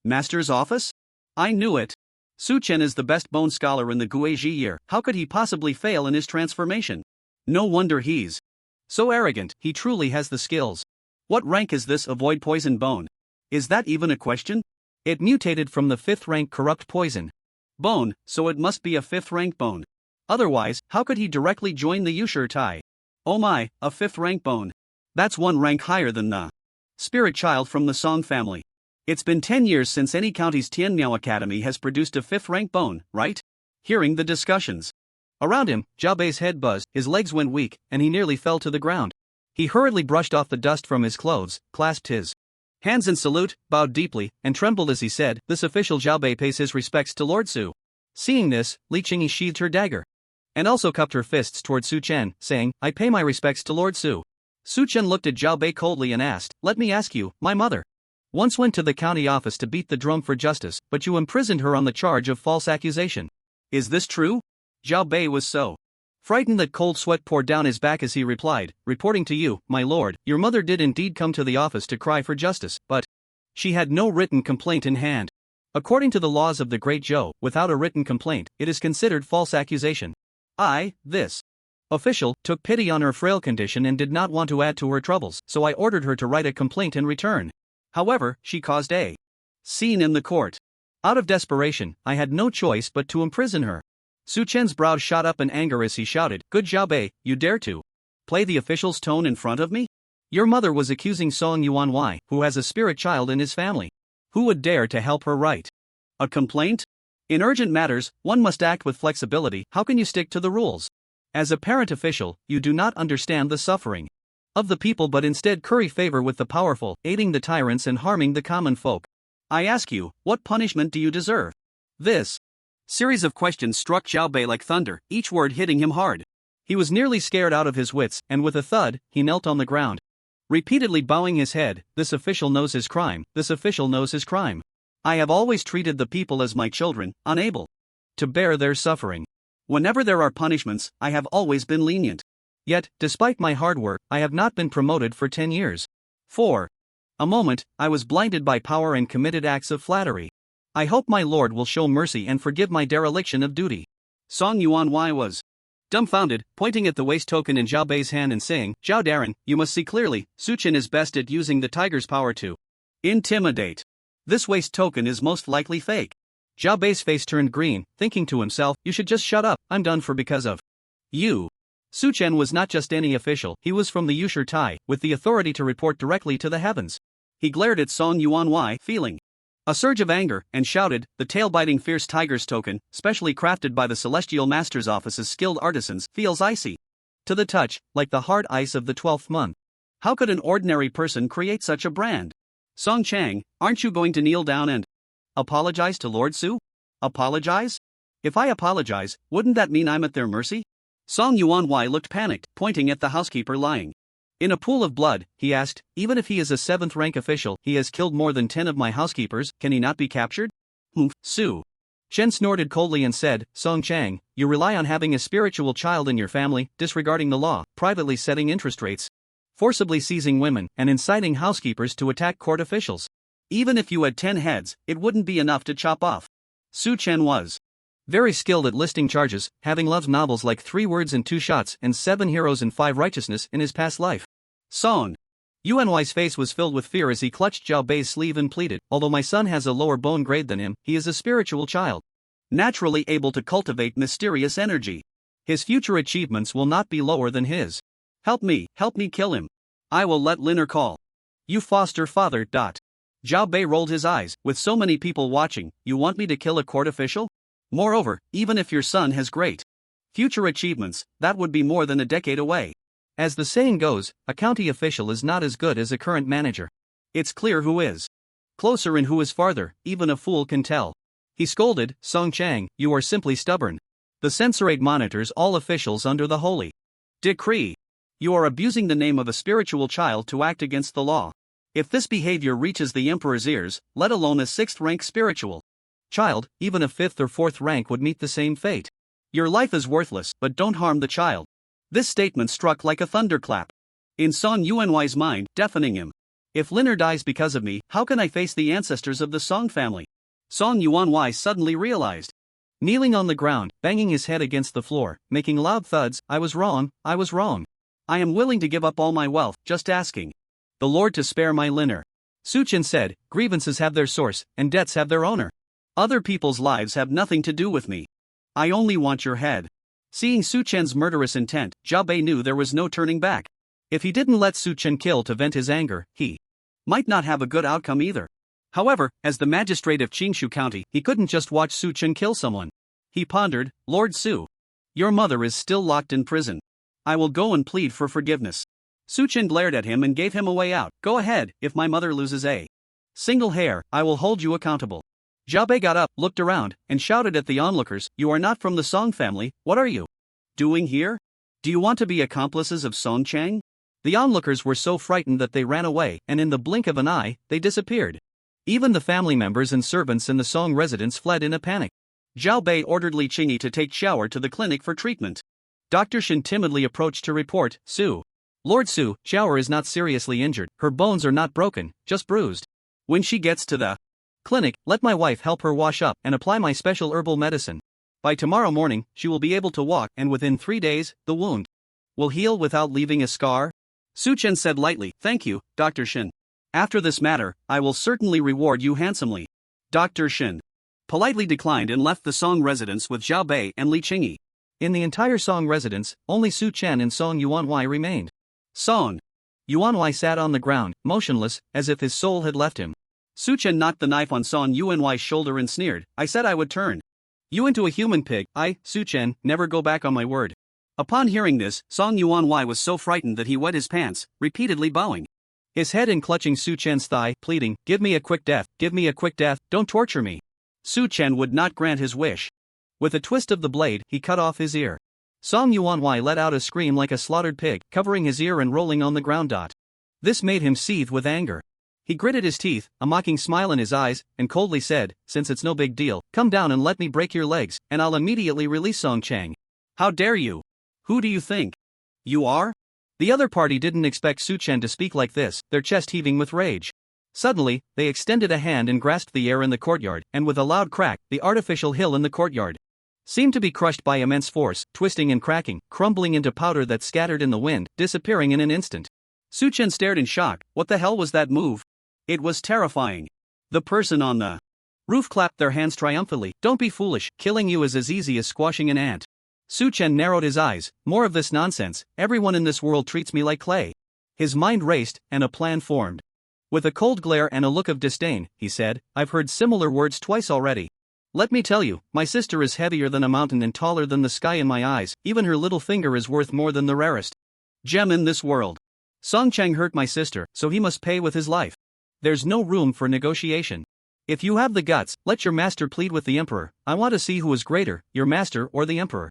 Master's office? I knew it. Su Chen is the best bone scholar in the Guizhi year. How could he possibly fail in his transformation? No wonder he's so arrogant. He truly has the skills. What rank is this avoid poison bone? Is that even a question? It mutated from the 5th rank corrupt poison bone, so it must be a 5th rank bone. Otherwise, how could he directly join the Yushur Tai? Oh my, a 5th rank bone. That's one rank higher than the spirit child from the Song family. It's been 10 years since any county's Tianmiao Academy has produced a 5th rank bone, right? Hearing the discussions around him, Zhao Bei's head buzzed, his legs went weak, and he nearly fell to the ground. He hurriedly brushed off the dust from his clothes, clasped his hands in salute, bowed deeply, and trembled as he said, "This official Zhao Bei pays his respects to Lord Su." Seeing this, Li Qingyi sheathed her dagger and also cupped her fists toward Su Chen, saying, "I pay my respects to Lord Su." Su Chen looked at Zhao Bei coldly and asked, "Let me ask you, my mother once went to the county office to beat the drum for justice, but you imprisoned her on the charge of false accusation. Is this true?" Zhao Bei was so frightened that cold sweat poured down his back as he replied, "Reporting to you, my lord, your mother did indeed come to the office to cry for justice, but she had no written complaint in hand. According to the laws of the Great Zhou, without a written complaint, it is considered false accusation. This official, took pity on her frail condition and did not want to add to her troubles, so I ordered her to write a complaint in return. However, she caused a scene in the court. Out of desperation, I had no choice but to imprison her." Su Chen's brows shot up in anger as he shouted, "Good Zhao Bei, you dare to play the official's tone in front of me? Your mother was accusing Song Yuan, who has a spirit child in his family. Who would dare to help her write a complaint? In urgent matters, one must act with flexibility. How can you stick to the rules? As a parent official, you do not understand the suffering of the people but instead curry favor with the powerful, aiding the tyrants and harming the common folk. I ask you, what punishment do you deserve?" This series of questions struck Zhao Bei like thunder, each word hitting him hard. He was nearly scared out of his wits, and with a thud, he knelt on the ground, repeatedly bowing his head. "This official knows his crime, this official knows his crime. I have always treated the people as my children, unable to bear their suffering. Whenever there are punishments, I have always been lenient. Yet, despite my hard work, I have not been promoted for 10 years. For a moment, I was blinded by power and committed acts of flattery. I hope my lord will show mercy and forgive my dereliction of duty." Song Yuan was dumbfounded, pointing at the waist token in Zhao Bei's hand and saying, "Zhao Daren, you must see clearly, Su Chen is best at using the tiger's power to intimidate. This waist token is most likely fake." Zhao Bei's face turned green, thinking to himself, "You should just shut up, I'm done for because of you." Su Chen was not just any official, he was from the Yushur Tai, with the authority to report directly to the heavens. He glared at Song Yuan, feeling a surge of anger, and shouted, "The tail-biting fierce tiger's token, specially crafted by the Celestial Master's Office's skilled artisans, feels icy to the touch, like the hard ice of the 12th month. How could an ordinary person create such a brand? Song Chang, aren't you going to kneel down and apologize to Lord Su? Apologize? If I apologize, wouldn't that mean I'm at their mercy?" Song Yuan looked panicked, pointing at the housekeeper lying in a pool of blood. He asked, "Even if he is a 7th rank official, he has killed more than 10 of my housekeepers, can he not be captured?" Su Chen snorted coldly and said, "Song Chang, you rely on having a spiritual child in your family, disregarding the law, privately setting interest rates, forcibly seizing women, and inciting housekeepers to attack court officials. Even if you had 10 heads, it wouldn't be enough to chop off." Su Chen was very skilled at listing charges, having loved novels like 3 Words and 2 Shots and 7 Heroes and 5 Righteousness in his past life. Song Yuan's face was filled with fear as he clutched Zhao Bei's sleeve and pleaded, "Although my son has a lower bone grade than him, he is a spiritual child, naturally able to cultivate mysterious energy. His future achievements will not be lower than his. Help me kill him. I will let Liner call you foster father." Zhao Bei rolled his eyes. "With so many people watching, you want me to kill a court official? Moreover, even if your son has great future achievements, that would be more than a decade away. As the saying goes, a county official is not as good as a current manager. It's clear who is closer and who is farther, even a fool can tell." He scolded, "Song Chang, you are simply stubborn. The censorate monitors all officials under the holy decree. You are abusing the name of a spiritual child to act against the law. If this behavior reaches the emperor's ears, let alone a 6th rank spiritual child, even a 5th or 4th rank would meet the same fate. Your life is worthless, but don't harm the child." This statement struck like a thunderclap in Song Yuan's mind, deafening him. If Liner dies because of me, how can I face the ancestors of the Song family? Song Yuan suddenly realized. Kneeling on the ground, banging his head against the floor, making loud thuds, I was wrong. I am willing to give up all my wealth, just asking the Lord to spare my Liner. Suchen said, grievances have their source, and debts have their owner. Other people's lives have nothing to do with me. I only want your head. Seeing Suchen's murderous intent, Zhao Bei knew there was no turning back. If he didn't let Suchen kill to vent his anger, he might not have a good outcome either. However, as the magistrate of Chingshu County, he couldn't just watch Suchen kill someone. He pondered, Lord Su. Your mother is still locked in prison. I will go and plead for forgiveness. Suchen glared at him and gave him a way out. Go ahead, if my mother loses a single hair, I will hold you accountable. Zhao Bei got up, looked around, and shouted at the onlookers, you are not from the Song family, what are you doing here? Do you want to be accomplices of Song Chang? The onlookers were so frightened that they ran away, and in the blink of an eye, they disappeared. Even the family members and servants in the Song residence fled in a panic. Zhao Bei ordered Li Qingyi to take Shower to the clinic for treatment. Dr. Shin timidly approached to report, Su. Lord Su, Shower is not seriously injured, her bones are not broken, just bruised. When she gets to the clinic, let my wife help her wash up and apply my special herbal medicine. By tomorrow morning, she will be able to walk, and within 3 days, the wound will heal without leaving a scar. Suchen said lightly, thank you, Dr. Shin. After this matter, I will certainly reward you handsomely. Dr. Shin politely declined and left the Song residence with Zhao Bei and Li Qingyi. In the entire Song residence, only Su Chen and Song Yuan remained. Song Yuan sat on the ground, motionless, as if his soul had left him. Su Chen knocked the knife on Song Yuan's shoulder and sneered, I said I would turn you into a human pig. I, Su Chen, never go back on my word. Upon hearing this, Song Yuan was so frightened that he wet his pants, repeatedly bowing his head and clutching Su Chen's thigh, pleading, give me a quick death, don't torture me. Su Chen would not grant his wish. With a twist of the blade, he cut off his ear. Song Yuan let out a scream like a slaughtered pig, covering his ear and rolling on the ground. This made him seethe with anger. He gritted his teeth, a mocking smile in his eyes, and coldly said, since it's no big deal, come down and let me break your legs, and I'll immediately release Song Chang. How dare you? Who do you think you are? The other party didn't expect Su Chen to speak like this, their chest heaving with rage. Suddenly, they extended a hand and grasped the air in the courtyard, and with a loud crack, the artificial hill in the courtyard seemed to be crushed by immense force, twisting and cracking, crumbling into powder that scattered in the wind, disappearing in an instant. Su Chen stared in shock. What the hell was that move? It was terrifying. The person on the roof clapped their hands triumphantly. Don't be foolish, killing you is as easy as squashing an ant. Su Chen narrowed his eyes. More of this nonsense, everyone in this world treats me like clay. His mind raced, and a plan formed. With a cold glare and a look of disdain, he said, I've heard similar words twice already. Let me tell you, my sister is heavier than a mountain and taller than the sky in my eyes, even her little finger is worth more than the rarest gem in this world. Song Chang hurt my sister, so he must pay with his life. There's no room for negotiation. If you have the guts, let your master plead with the emperor. I want to see who is greater, your master or the emperor.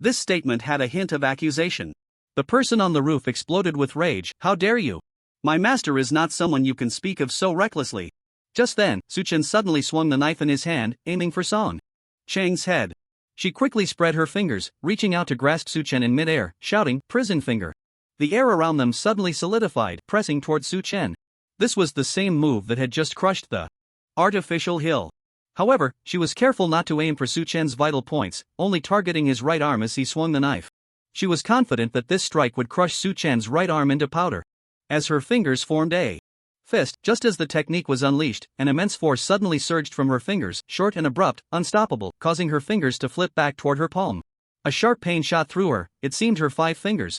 This statement had a hint of accusation. The person on the roof exploded with rage. How dare you? My master is not someone you can speak of so recklessly. Just then, Su Chen suddenly swung the knife in his hand, aiming for Song Chang's head. She quickly spread her fingers, reaching out to grasp Su Chen in midair, shouting, prison finger. The air around them suddenly solidified, pressing toward Su Chen. This was the same move that had just crushed the artificial hill. However, she was careful not to aim for Su Chen's vital points, only targeting his right arm as he swung the knife. She was confident that this strike would crush Su Chen's right arm into powder. As her fingers formed a fist, just as the technique was unleashed, an immense force suddenly surged from her fingers, short and abrupt, unstoppable, causing her fingers to flip back toward her palm. A sharp pain shot through her. It seemed her 5 fingers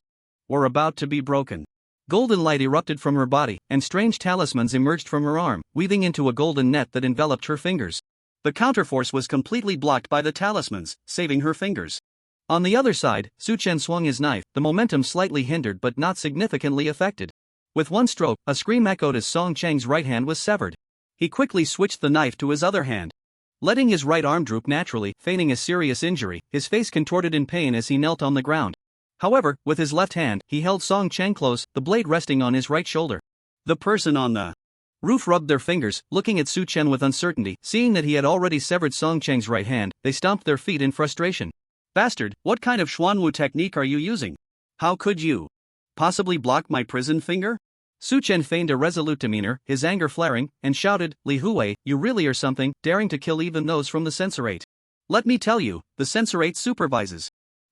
were about to be broken. Golden light erupted from her body, and strange talismans emerged from her arm, weaving into a golden net that enveloped her fingers. The counterforce was completely blocked by the talismans, saving her fingers. On the other side, Su Chen swung his knife, the momentum slightly hindered but not significantly affected. With one stroke, a scream echoed as Song Chang's right hand was severed. He quickly switched the knife to his other hand. Letting his right arm droop naturally, feigning a serious injury, his face contorted in pain as he knelt on the ground. However, with his left hand, he held Song Chang close, the blade resting on his right shoulder. The person on the roof rubbed their fingers, looking at Su Chen with uncertainty. Seeing that he had already severed Song Chang's right hand, they stomped their feet in frustration. Bastard, what kind of Xuanwu technique are you using? How could you possibly block my prison finger? Su Chen feigned a resolute demeanor, his anger flaring, and shouted, "Li Hui, you really are something, daring to kill even those from the censorate. Let me tell you, the censorate supervises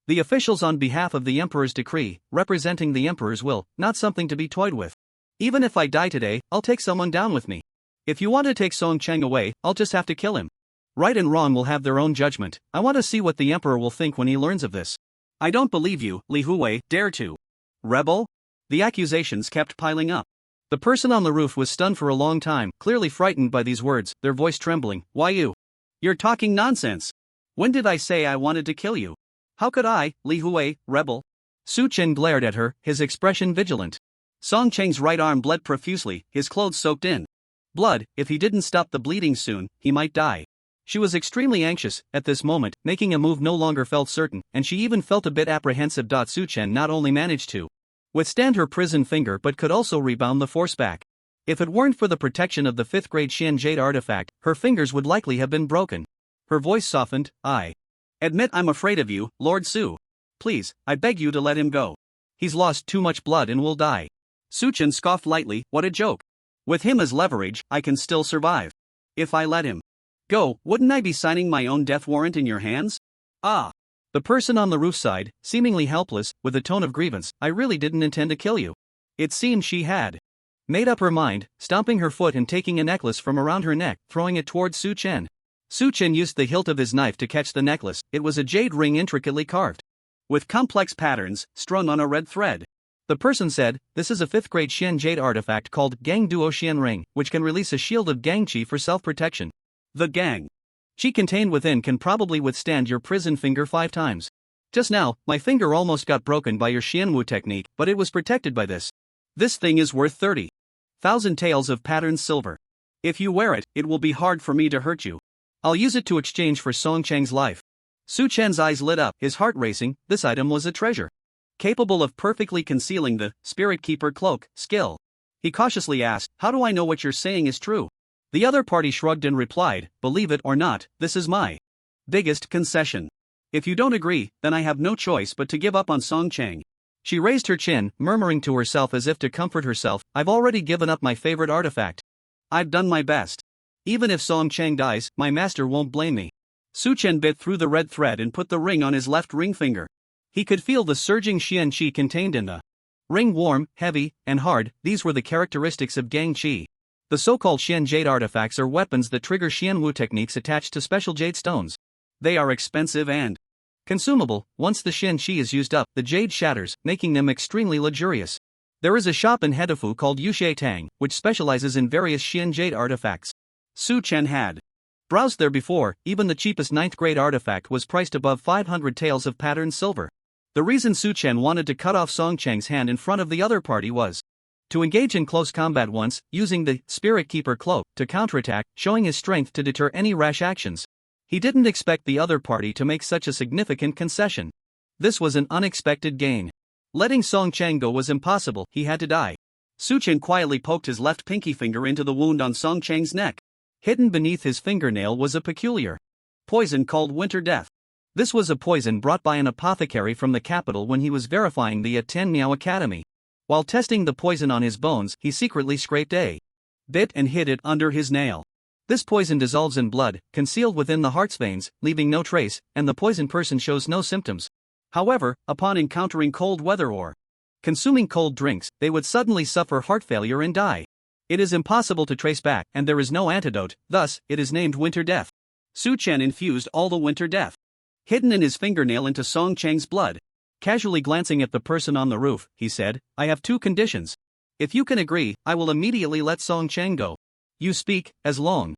the officials on behalf of the emperor's decree, representing the emperor's will, not something to be toyed with. Even if I die today, I'll take someone down with me. If you want to take Song Cheng away, I'll just have to kill him. Right and wrong will have their own judgment. I want to see what the emperor will think when he learns of this." "I don't believe you, Li Hui, dare to rebel?" The accusations kept piling up. The person on the roof was stunned for a long time, clearly frightened by these words, their voice trembling. "Why you? You're talking nonsense. When did I say I wanted to kill you? How could I, Li Hui, rebel?" Su Chen glared at her, his expression vigilant. Song Cheng's right arm bled profusely, his clothes soaked in blood. If he didn't stop the bleeding soon, he might die. She was extremely anxious, at this moment, making a move no longer felt certain, and she even felt a bit apprehensive. Su Chen not only managed to withstand her prison finger but could also rebound the force back. If it weren't for the protection of the 5th grade Xian Jade artifact, her fingers would likely have been broken. Her voice softened. "I admit I'm afraid of you, Lord Su. Please, I beg you to let him go. He's lost too much blood and will die." Su Chen scoffed lightly. "What a joke. With him as leverage, I can still survive. If I let him go, wouldn't I be signing my own death warrant in your hands?" "Ah." The person on the roof sighed, seemingly helpless, with a tone of grievance. "I really didn't intend to kill you." It seemed she had made up her mind, stomping her foot and taking a necklace from around her neck, throwing it towards Su Chen. Su Chen used the hilt of his knife to catch the necklace. It was a jade ring intricately carved, with complex patterns, strung on a red thread. The person said, "This is a 5th grade Xian Jade artifact called Gang Duo Xian Ring, which can release a shield of Gang Qi for self-protection. The Gang Qi contained within can probably withstand your prison finger 5 times. Just now, my finger almost got broken by your Xianwu technique, but it was protected by this. This thing is worth 30,000 taels of patterned silver. If you wear it, it will be hard for me to hurt you. I'll use it to exchange for Song Cheng's life." Su Chen's eyes lit up, his heart racing. This item was a treasure, capable of perfectly concealing the Spirit Keeper cloak skill. He cautiously asked, "How do I know what you're saying is true?" The other party shrugged and replied, "Believe it or not, this is my biggest concession. If you don't agree, then I have no choice but to give up on Song Cheng." She raised her chin, murmuring to herself as if to comfort herself, "I've already given up my favorite artifact. I've done my best. Even if Song Cheng dies, my master won't blame me." Su Chen bit through the red thread and put the ring on his left ring finger. He could feel the surging Xian Qi contained in the ring, warm, heavy, and hard. These were the characteristics of Gang Qi. The so-called Xian Jade artifacts are weapons that trigger Xianwu techniques attached to special jade stones. They are expensive and consumable. Once the Xian Qi is used up, the jade shatters, making them extremely luxurious. There is a shop in Hedu called Yushe Tang, which specializes in various Xian Jade artifacts. Su Chen had browsed there before. Even the cheapest 9th grade artifact was priced above 500 taels of patterned silver. The reason Su Chen wanted to cut off Song Cheng's hand in front of the other party was to engage in close combat once, using the Spirit Keeper cloak to counterattack, showing his strength to deter any rash actions. He didn't expect the other party to make such a significant concession. This was an unexpected gain. Letting Song Cheng go was impossible. He had to die. Su Chen quietly poked his left pinky finger into the wound on Song Cheng's neck. Hidden beneath his fingernail was a peculiar poison called Winter Death. This was a poison brought by an apothecary from the capital when he was verifying the Ten Miao Academy. While testing the poison on his bones, he secretly scraped a bit and hid it under his nail. This poison dissolves in blood, concealed within the heart's veins, leaving no trace, and the poisoned person shows no symptoms. However, upon encountering cold weather or consuming cold drinks, they would suddenly suffer heart failure and die. It is impossible to trace back, and there is no antidote, thus, it is named Winter Death. Su Chen infused all the Winter Death hidden in his fingernail into Song Cheng's blood. Casually glancing at the person on the roof, he said, "I have 2 conditions. If you can agree, I will immediately let Song Cheng go. You speak, as long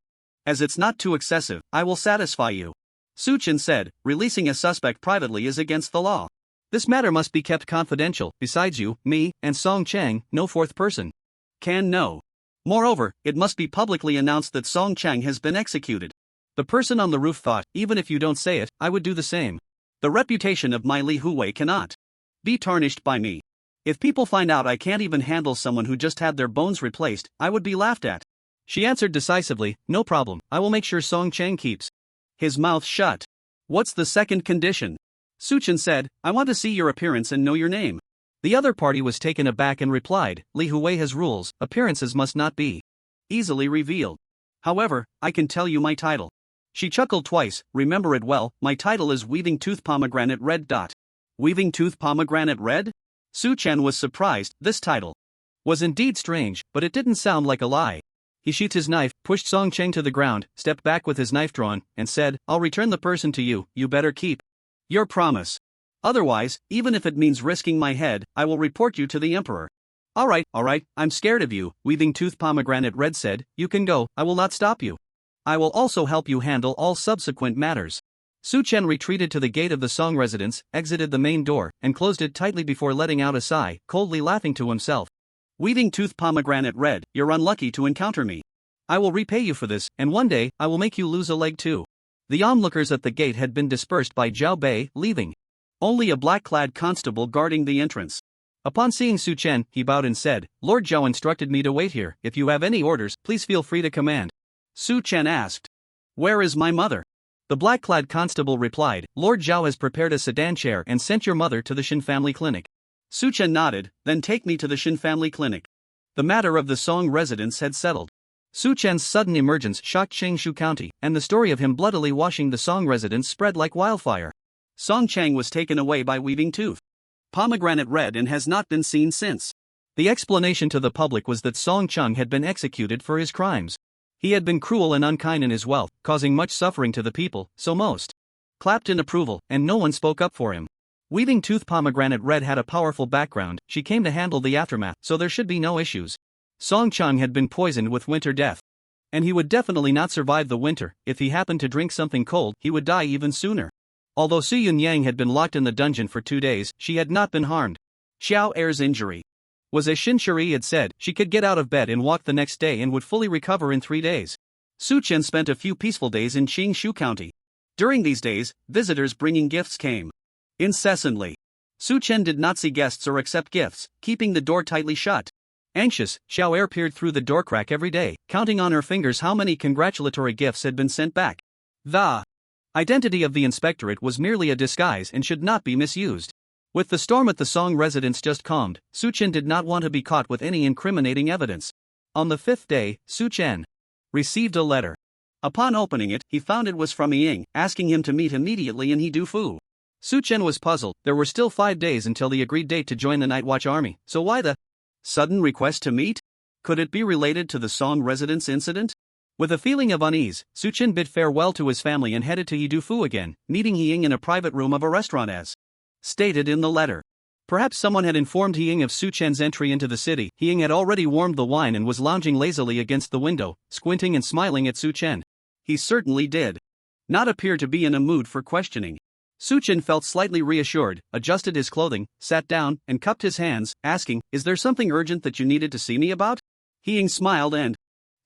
as it's not too excessive, I will satisfy you." Su Chen said, "Releasing a suspect privately is against the law. This matter must be kept confidential. Besides you, me, and Song Cheng, no 4th person can know. Moreover, it must be publicly announced that Song Cheng has been executed." The person on the roof thought, "Even if you don't say it, I would do the same. The reputation of my Li Hui cannot be tarnished by me. If people find out I can't even handle someone who just had their bones replaced, I would be laughed at." She answered decisively, "No problem, I will make sure Song Cheng keeps his mouth shut." "What's the second condition?" Su Chen said, "I want to see your appearance and know your name." The other party was taken aback and replied, Li Hui has rules, appearances must not be easily revealed. However, I can tell you my title. She chuckled twice, remember it well, my title is Weaving Tooth Pomegranate Red. Weaving Tooth Pomegranate Red? Su Chen was surprised, this title was indeed strange, but it didn't sound like a lie. He sheathed his knife, pushed Song Cheng to the ground, stepped back with his knife drawn, and said, I'll return the person to you, you better keep your promise. Otherwise, even if it means risking my head, I will report you to the emperor. Alright, I'm scared of you, Weaving Tooth Pomegranate Red said, you can go, I will not stop you. I will also help you handle all subsequent matters. Su Chen retreated to the gate of the Song residence, exited the main door, and closed it tightly before letting out a sigh, coldly laughing to himself. Weaving Tooth Pomegranate Red, you're unlucky to encounter me. I will repay you for this, and one day, I will make you lose a leg too. The onlookers at the gate had been dispersed by Zhao Bei, leaving only a black-clad constable guarding the entrance. Upon seeing Su Chen, he bowed and said, Lord Zhao instructed me to wait here, if you have any orders, please feel free to command. Su Chen asked, Where is my mother? The black-clad constable replied, Lord Zhao has prepared a sedan chair and sent your mother to the Shin family clinic. Su Chen nodded, then take me to the Shin family clinic. The matter of the Song residence had settled. Su Chen's sudden emergence shocked Chingshu County, and the story of him bloodily washing the Song residence spread like wildfire. Song Chang was taken away by Weaving Tooth Pomegranate Red and has not been seen since. The explanation to the public was that Song Chang had been executed for his crimes. He had been cruel and unkind in his wealth, causing much suffering to the people, so most clapped in approval, and no one spoke up for him. Weaving Tooth Pomegranate Red had a powerful background, she came to handle the aftermath, so there should be no issues. Song Chang had been poisoned with winter death. And he would definitely not survive the winter, if he happened to drink something cold, he would die even sooner. Although Su Yun Yang had been locked in the dungeon for 2 days, she had not been harmed. Xiao Er's injury was as Shin Shuri had said, she could get out of bed and walk the next day and would fully recover in 3 days. Su Chen spent a few peaceful days in Chingshu County. During these days, visitors bringing gifts came incessantly. Su Chen did not see guests or accept gifts, keeping the door tightly shut. Anxious, Xiao Er peered through the door crack every day, counting on her fingers how many congratulatory gifts had been sent back. The identity of the inspectorate was merely a disguise and should not be misused. With the storm at the Song residence just calmed, Su Chen did not want to be caught with any incriminating evidence. On the 5th day, Su Chen received a letter. Upon opening it, he found it was from Ying, asking him to meet immediately in Hedu Fu. Su Chen was puzzled, there were still 5 days until the agreed date to join the Night Watch army, so why the sudden request to meet? Could it be related to the Song residence incident? With a feeling of unease, Su Chen bid farewell to his family and headed to Hedu Fu again, meeting Ying in a private room of a restaurant as stated in the letter. Perhaps someone had informed Ying of Su Chen's entry into the city. Ying had already warmed the wine and was lounging lazily against the window, squinting and smiling at Su Chen. He certainly did not appear to be in a mood for questioning. Su Chen felt slightly reassured, adjusted his clothing, sat down, and cupped his hands, asking, Is there something urgent that you needed to see me about? Ying smiled and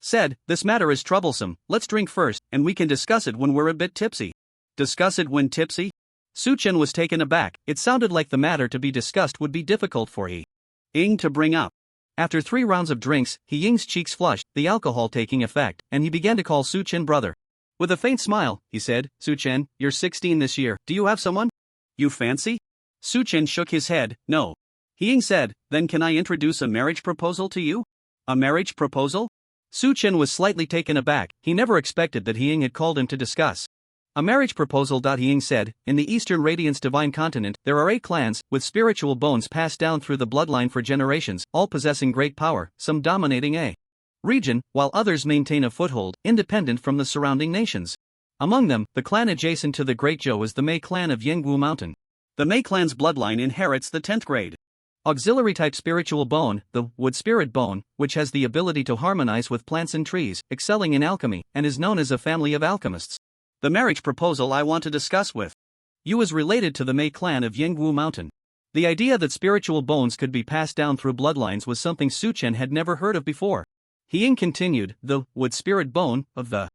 said, This matter is troublesome, let's drink first, and we can discuss it when we're a bit tipsy. Discuss it when tipsy? Su Chen was taken aback, it sounded like the matter to be discussed would be difficult for Ying to bring up. After 3 rounds of drinks, Ying's cheeks flushed, the alcohol taking effect, and he began to call Su Chen brother. With a faint smile, he said, Su Chen, you're 16 this year, do you have someone you fancy? Su Chen shook his head, no. Ying said, then can I introduce a marriage proposal to you? A marriage proposal? Su Chen was slightly taken aback, he never expected that Ying had called him to discuss a marriage proposal. Ying said, in the Eastern Radiance Divine Continent, there are 8 clans, with spiritual bones passed down through the bloodline for generations, all possessing great power, some dominating a region, while others maintain a foothold, independent from the surrounding nations. Among them, the clan adjacent to the Great Zhou is the Mei clan of Yangwu Mountain. The Mei clan's bloodline inherits the 10th grade auxiliary-type spiritual bone, the wood spirit bone, which has the ability to harmonize with plants and trees, excelling in alchemy, and is known as a family of alchemists. The marriage proposal I want to discuss with you is related to the Mei clan of Yangwu Mountain. The idea that spiritual bones could be passed down through bloodlines was something Su Chen had never heard of before. Ying continued, the wood spirit bone of the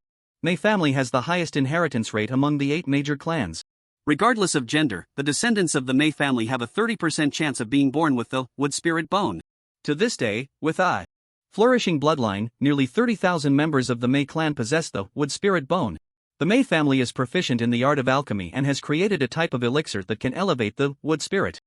Mei family has the highest inheritance rate among the 8 major clans. Regardless of gender, the descendants of the Mei family have a 30% chance of being born with the wood spirit bone. To this day, with a flourishing bloodline, nearly 30,000 members of the Mei clan possess the wood spirit bone. The Mei family is proficient in the art of alchemy and has created a type of elixir that can elevate the wood spirit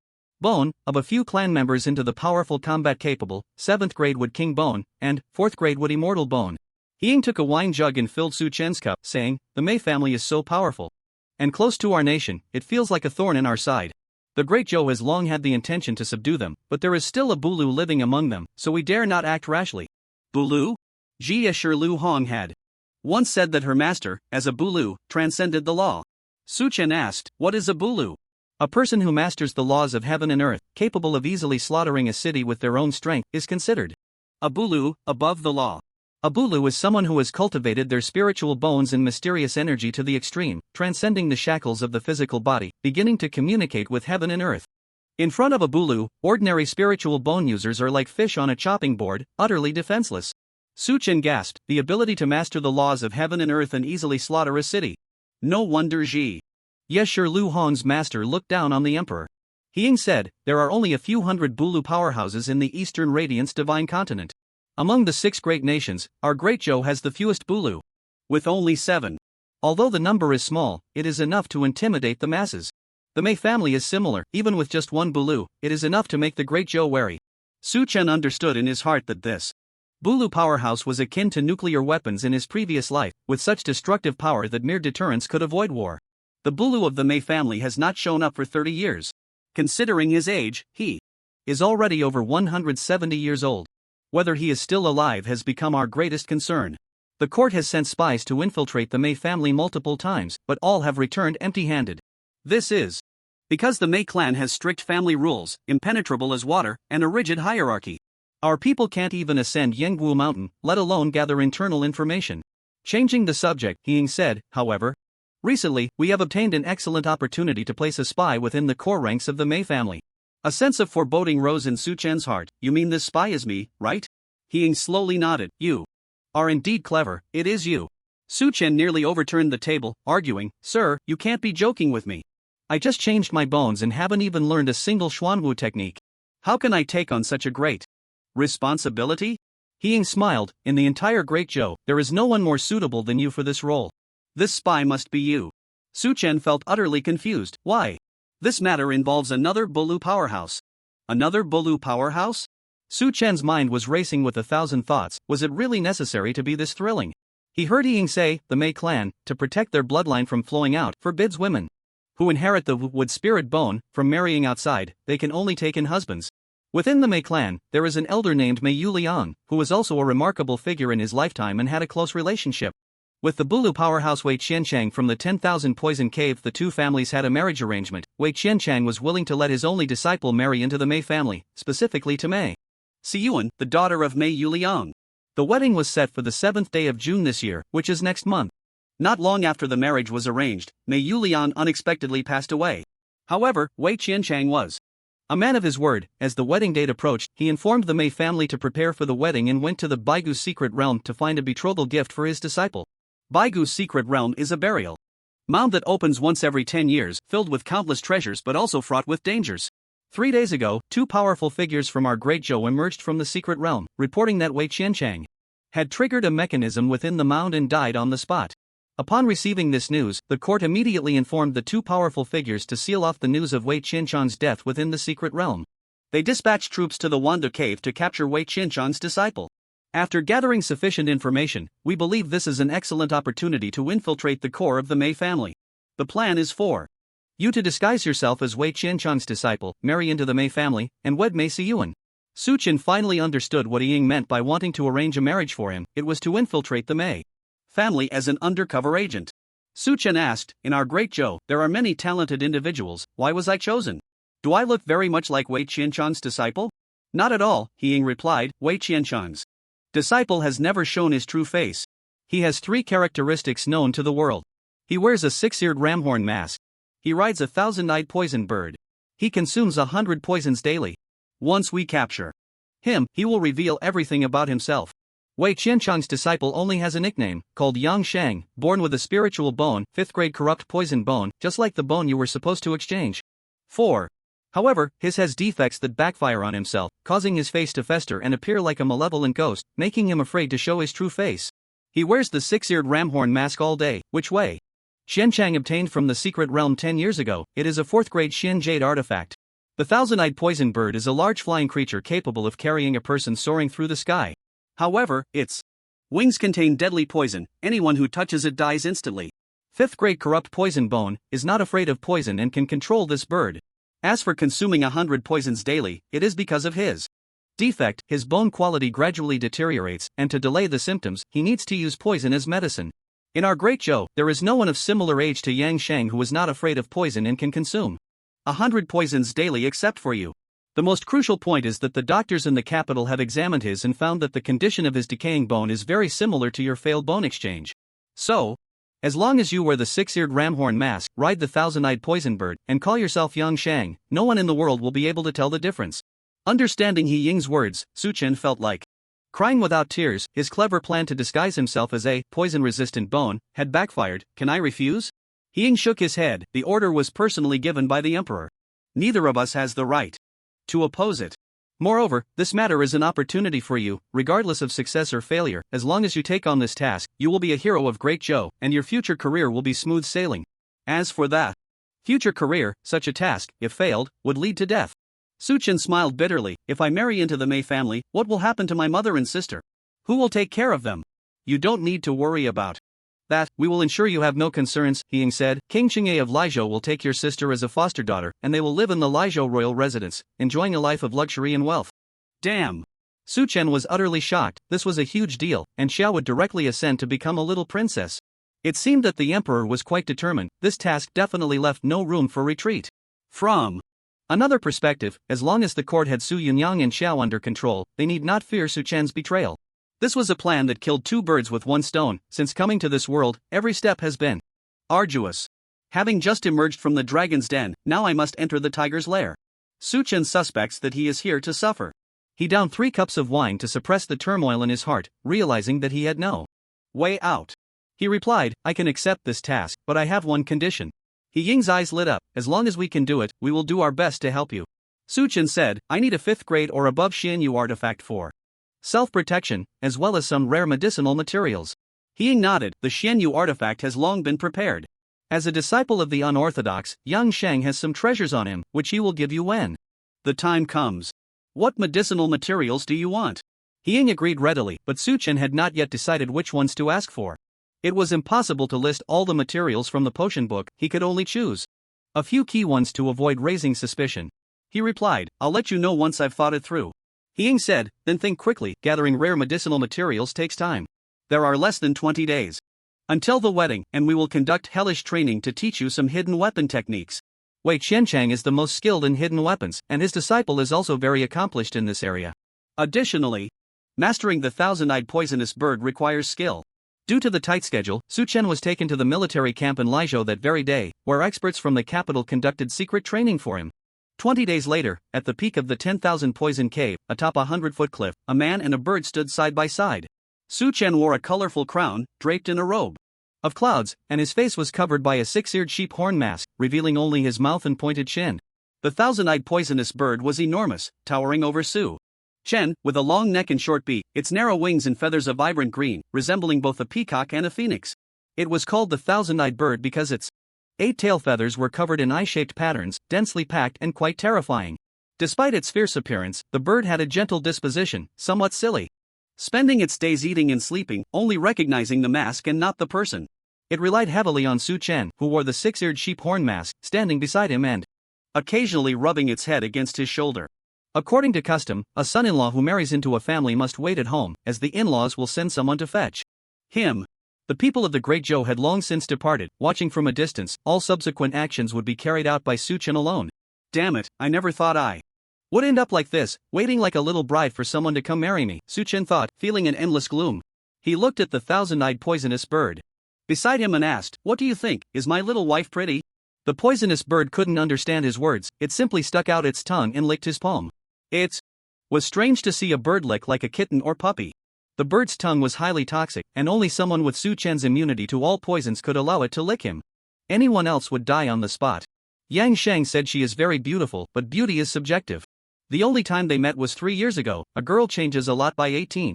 Bone, of a few clan members into the powerful combat-capable, 7th grade Wood King Bone, and 4th grade Wood Immortal Bone. Ying took a wine jug and filled Su Chen's cup, saying, "The Mei family is so powerful and close to our nation, it feels like a thorn in our side. The Great Zhou has long had the intention to subdue them, but there is still a Bulu living among them, so we dare not act rashly." Bulu? Jie Shi Lu Hong had once said that her master, as a Bulu, transcended the law. Su Chen asked, "What is a Bulu?" "A person who masters the laws of heaven and earth, capable of easily slaughtering a city with their own strength, is considered a Bulu, above the law." A Bulu is someone who has cultivated their spiritual bones and mysterious energy to the extreme, transcending the shackles of the physical body, beginning to communicate with heaven and earth. In front of a Bulu, ordinary spiritual bone users are like fish on a chopping board, utterly defenseless. Su Chen gasped, the ability to master the laws of heaven and earth and easily slaughter a city. No wonder Ji Yeshur Lu Hong's master looked down on the emperor. Ying said, "There are only a few hundred Bulu powerhouses in the Eastern Radiance divine continent. Among the 6 great nations, our Great Zhou has the fewest Bulu, with only 7. Although the number is small, it is enough to intimidate the masses. The Mei family is similar, even with just 1 Bulu, it is enough to make the Great Zhou wary." Su Chen understood in his heart that this Bulu powerhouse was akin to nuclear weapons in his previous life, with such destructive power that mere deterrence could avoid war. The Bulu of the Mei family has not shown up for 30 years. Considering his age, he is already over 170 years old. Whether he is still alive has become our greatest concern. The court has sent spies to infiltrate the Mei family multiple times, but all have returned empty-handed. This is because the Mei clan has strict family rules, impenetrable as water, and a rigid hierarchy. Our people can't even ascend Yangwu Mountain, let alone gather internal information. Changing the subject, Ying said, however, "Recently, we have obtained an excellent opportunity to place a spy within the core ranks of the Mei family." A sense of foreboding rose in Su Chen's heart. "You mean this spy is me, right?" Ying slowly nodded. "You are indeed clever, it is you." Su Chen nearly overturned the table, arguing, "Sir, you can't be joking with me. I just changed my bones and haven't even learned a single Xuanwu technique. How can I take on such a great responsibility?" Ying smiled. "In the entire Great Zhou, there is no one more suitable than you for this role. This spy must be you." Su Chen felt utterly confused. Why? This matter involves another Bulu powerhouse. Another Bulu powerhouse? Su Chen's mind was racing with 1,000 thoughts. Was it really necessary to be this thrilling? He heard Ying say, the Mei clan, to protect their bloodline from flowing out, forbids women who inherit the wood spirit bone from marrying outside. They can only take in husbands. Within the Mei clan, there is an elder named Mei Yuliang, who was also a remarkable figure in his lifetime and had a close relationship with the Bulu powerhouse Wei Qianchang from the 10,000 Poison Cave. The two families had a marriage arrangement. Wei Qianchang was willing to let his only disciple marry into the Mei family, specifically to Mei Yuan, the daughter of Mei Yuliang. The wedding was set for the 7th day of June this year, which is next month. Not long after the marriage was arranged, Mei Yuliang unexpectedly passed away. However, Wei Qianchang was a man of his word. As the wedding date approached, he informed the Mei family to prepare for the wedding and went to the Baigu's secret realm to find a betrothal gift for his disciple. Baigu's secret realm is a burial mound that opens once every 10 years, filled with countless treasures but also fraught with dangers. 3 days ago, 2 powerful figures from our Great Zhou emerged from the secret realm, reporting that Wei Qianchang had triggered a mechanism within the mound and died on the spot. Upon receiving this news, the court immediately informed the 2 powerful figures to seal off the news of Wei Qianchang's death within the secret realm. They dispatched troops to the Wanda Cave to capture Wei Qianchang's disciple. After gathering sufficient information, we believe this is an excellent opportunity to infiltrate the core of the Mei family. The plan is for you to disguise yourself as Wei Qianchang's disciple, marry into the Mei family, and wed Mei Yuan. Su Chen finally understood what Ying meant by wanting to arrange a marriage for him. It was to infiltrate the Mei family as an undercover agent. Su Chen asked, "In our Great Zhou, there are many talented individuals, why was I chosen? Do I look very much like Wei Qianchang's disciple?" "Not at all," Ying replied. "Wei Qianchang's disciple has never shown his true face. He has 3 characteristics known to the world. He wears a 6-eared ramhorn mask. He rides a 1,000-eyed poison bird. He consumes 100 poisons daily. Once we capture him, he will reveal everything about himself." Wei Qianchang's disciple only has a nickname, called Yang Shang, born with a spiritual bone, 5th grade corrupt poison bone, just like the bone you were supposed to exchange. 4. However, his has defects that backfire on himself, causing his face to fester and appear like a malevolent ghost, making him afraid to show his true face. He wears the 6-eared ramhorn mask all day, which Wei Qianchang obtained from the secret realm 10 years ago. It is a 4th grade Xian Jade artifact. The thousand-eyed poison bird is a large flying creature capable of carrying a person soaring through the sky. However, its wings contain deadly poison, anyone who touches it dies instantly. 5th grade corrupt poison bone is not afraid of poison and can control this bird. As for consuming 100 poisons daily, it is because of his defect, his bone quality gradually deteriorates, and to delay the symptoms, he needs to use poison as medicine. In our great Zhou, there is no one of similar age to Yang Shang who is not afraid of poison and can consume 100 poisons daily except for you. The most crucial point is that the doctors in the capital have examined his and found that the condition of his decaying bone is very similar to your failed bone exchange. So, as long as you wear the 6-eared ramhorn mask, ride the thousand-eyed poison bird, and call yourself Yang Shang, no one in the world will be able to tell the difference. Understanding He Ying's words, Su Chen felt like crying without tears. His clever plan to disguise himself as a poison-resistant bone had backfired. Can I refuse? He Ying shook his head. The order was personally given by the emperor. Neither of us has the right to oppose it. Moreover, this matter is an opportunity for you, regardless of success or failure. As long as you take on this task, you will be a hero of Great Zhou, and your future career will be smooth sailing. As for that future career, such a task, if failed, would lead to death. Su Chen smiled bitterly. If I marry into the Mei family, what will happen to my mother and sister? Who will take care of them? You don't need to worry about that. We will ensure you have no concerns, He Ying said. King Qingye of Laizhou will take your sister as a foster daughter, and they will live in the Laizhou royal residence, enjoying a life of luxury and wealth. Damn! Su Chen was utterly shocked. This was a huge deal, and Xiao would directly ascend to become a little princess. It seemed that the emperor was quite determined. This task definitely left no room for retreat. From another perspective, as long as the court had Su Yunyang and Xiao under control, they need not fear Su Chen's betrayal. This was a plan that killed 2 birds with 1 stone. Since coming to this world, every step has been arduous. Having just emerged from the dragon's den, now I must enter the tiger's lair. Su Chen suspects that he is here to suffer. He downed 3 cups of wine to suppress the turmoil in his heart, realizing that he had no way out. He replied, I can accept this task, but I have one condition. He Ying's eyes lit up. As long as we can do it, we will do our best to help you. Su Chen said, I need a 5th grade or above Xianyu artifact for self-protection, as well as some rare medicinal materials. He Ying nodded. The Xianyu artifact has long been prepared. As a disciple of the unorthodox, Yang Shang has some treasures on him, which he will give you when the time comes. What medicinal materials do you want? He Ying agreed readily, but Su Chen had not yet decided which ones to ask for. It was impossible to list all the materials from the potion book. He could only choose a few key ones to avoid raising suspicion. He replied, I'll let you know once I've thought it through. He Ying said, then think quickly. Gathering rare medicinal materials takes time. There are less than 20 days until the wedding, and we will conduct hellish training to teach you some hidden weapon techniques. Wei Qianchang is the most skilled in hidden weapons, and his disciple is also very accomplished in this area. Additionally, mastering the thousand-eyed poisonous bird requires skill. Due to the tight schedule, Su Chen was taken to the military camp in Laizhou that very day, where experts from the capital conducted secret training for him. 20 days later, at the peak of the 10,000 Poison Cave, atop a 100-foot cliff, a man and a bird stood side by side. Su Chen wore a colorful crown, draped in a robe of clouds, and his face was covered by a 6-eared sheep horn mask, revealing only his mouth and pointed chin. The thousand-eyed poisonous bird was enormous, towering over Su Chen, with a long neck and short beak, its narrow wings and feathers of vibrant green, resembling both a peacock and a phoenix. It was called the thousand-eyed bird because its 8 tail feathers were covered in eye-shaped patterns, densely packed and quite terrifying. Despite its fierce appearance, the bird had a gentle disposition, somewhat silly, spending its days eating and sleeping, only recognizing the mask and not the person. It relied heavily on Su Chen, who wore the 6-eared sheep horn mask, standing beside him and occasionally rubbing its head against his shoulder. According to custom, a son-in-law who marries into a family must wait at home, as the in-laws will send someone to fetch him. The people of the Great Zhou had long since departed. Watching from a distance, all subsequent actions would be carried out by Su Chen alone. Damn it, I never thought I would end up like this, waiting like a little bride for someone to come marry me, Su Chen thought, feeling an endless gloom. He looked at the thousand-eyed poisonous bird beside him and asked, What do you think, is my little wife pretty? The poisonous bird couldn't understand his words, it simply stuck out its tongue and licked his palm. It was strange to see a bird lick like a kitten or puppy. The bird's tongue was highly toxic, and only someone with Su Chen's immunity to all poisons could allow it to lick him. Anyone else would die on the spot. Yang Shang said she is very beautiful, but beauty is subjective. The only time they met was 3 years ago. A girl changes a lot by 18.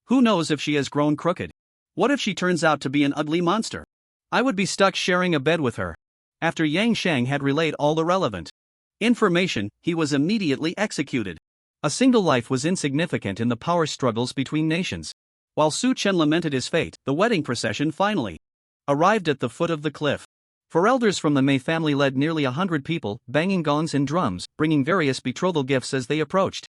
Who knows if she has grown crooked? What if she turns out to be an ugly monster? I would be stuck sharing a bed with her. After Yang Shang had relayed all the relevant Information, he was immediately executed. A single life was insignificant in the power struggles between nations. While Su Chen lamented his fate, the wedding procession finally arrived at the foot of the cliff. For elders from the Mei family led nearly 100 people, banging gongs and drums, bringing various betrothal gifts as they approached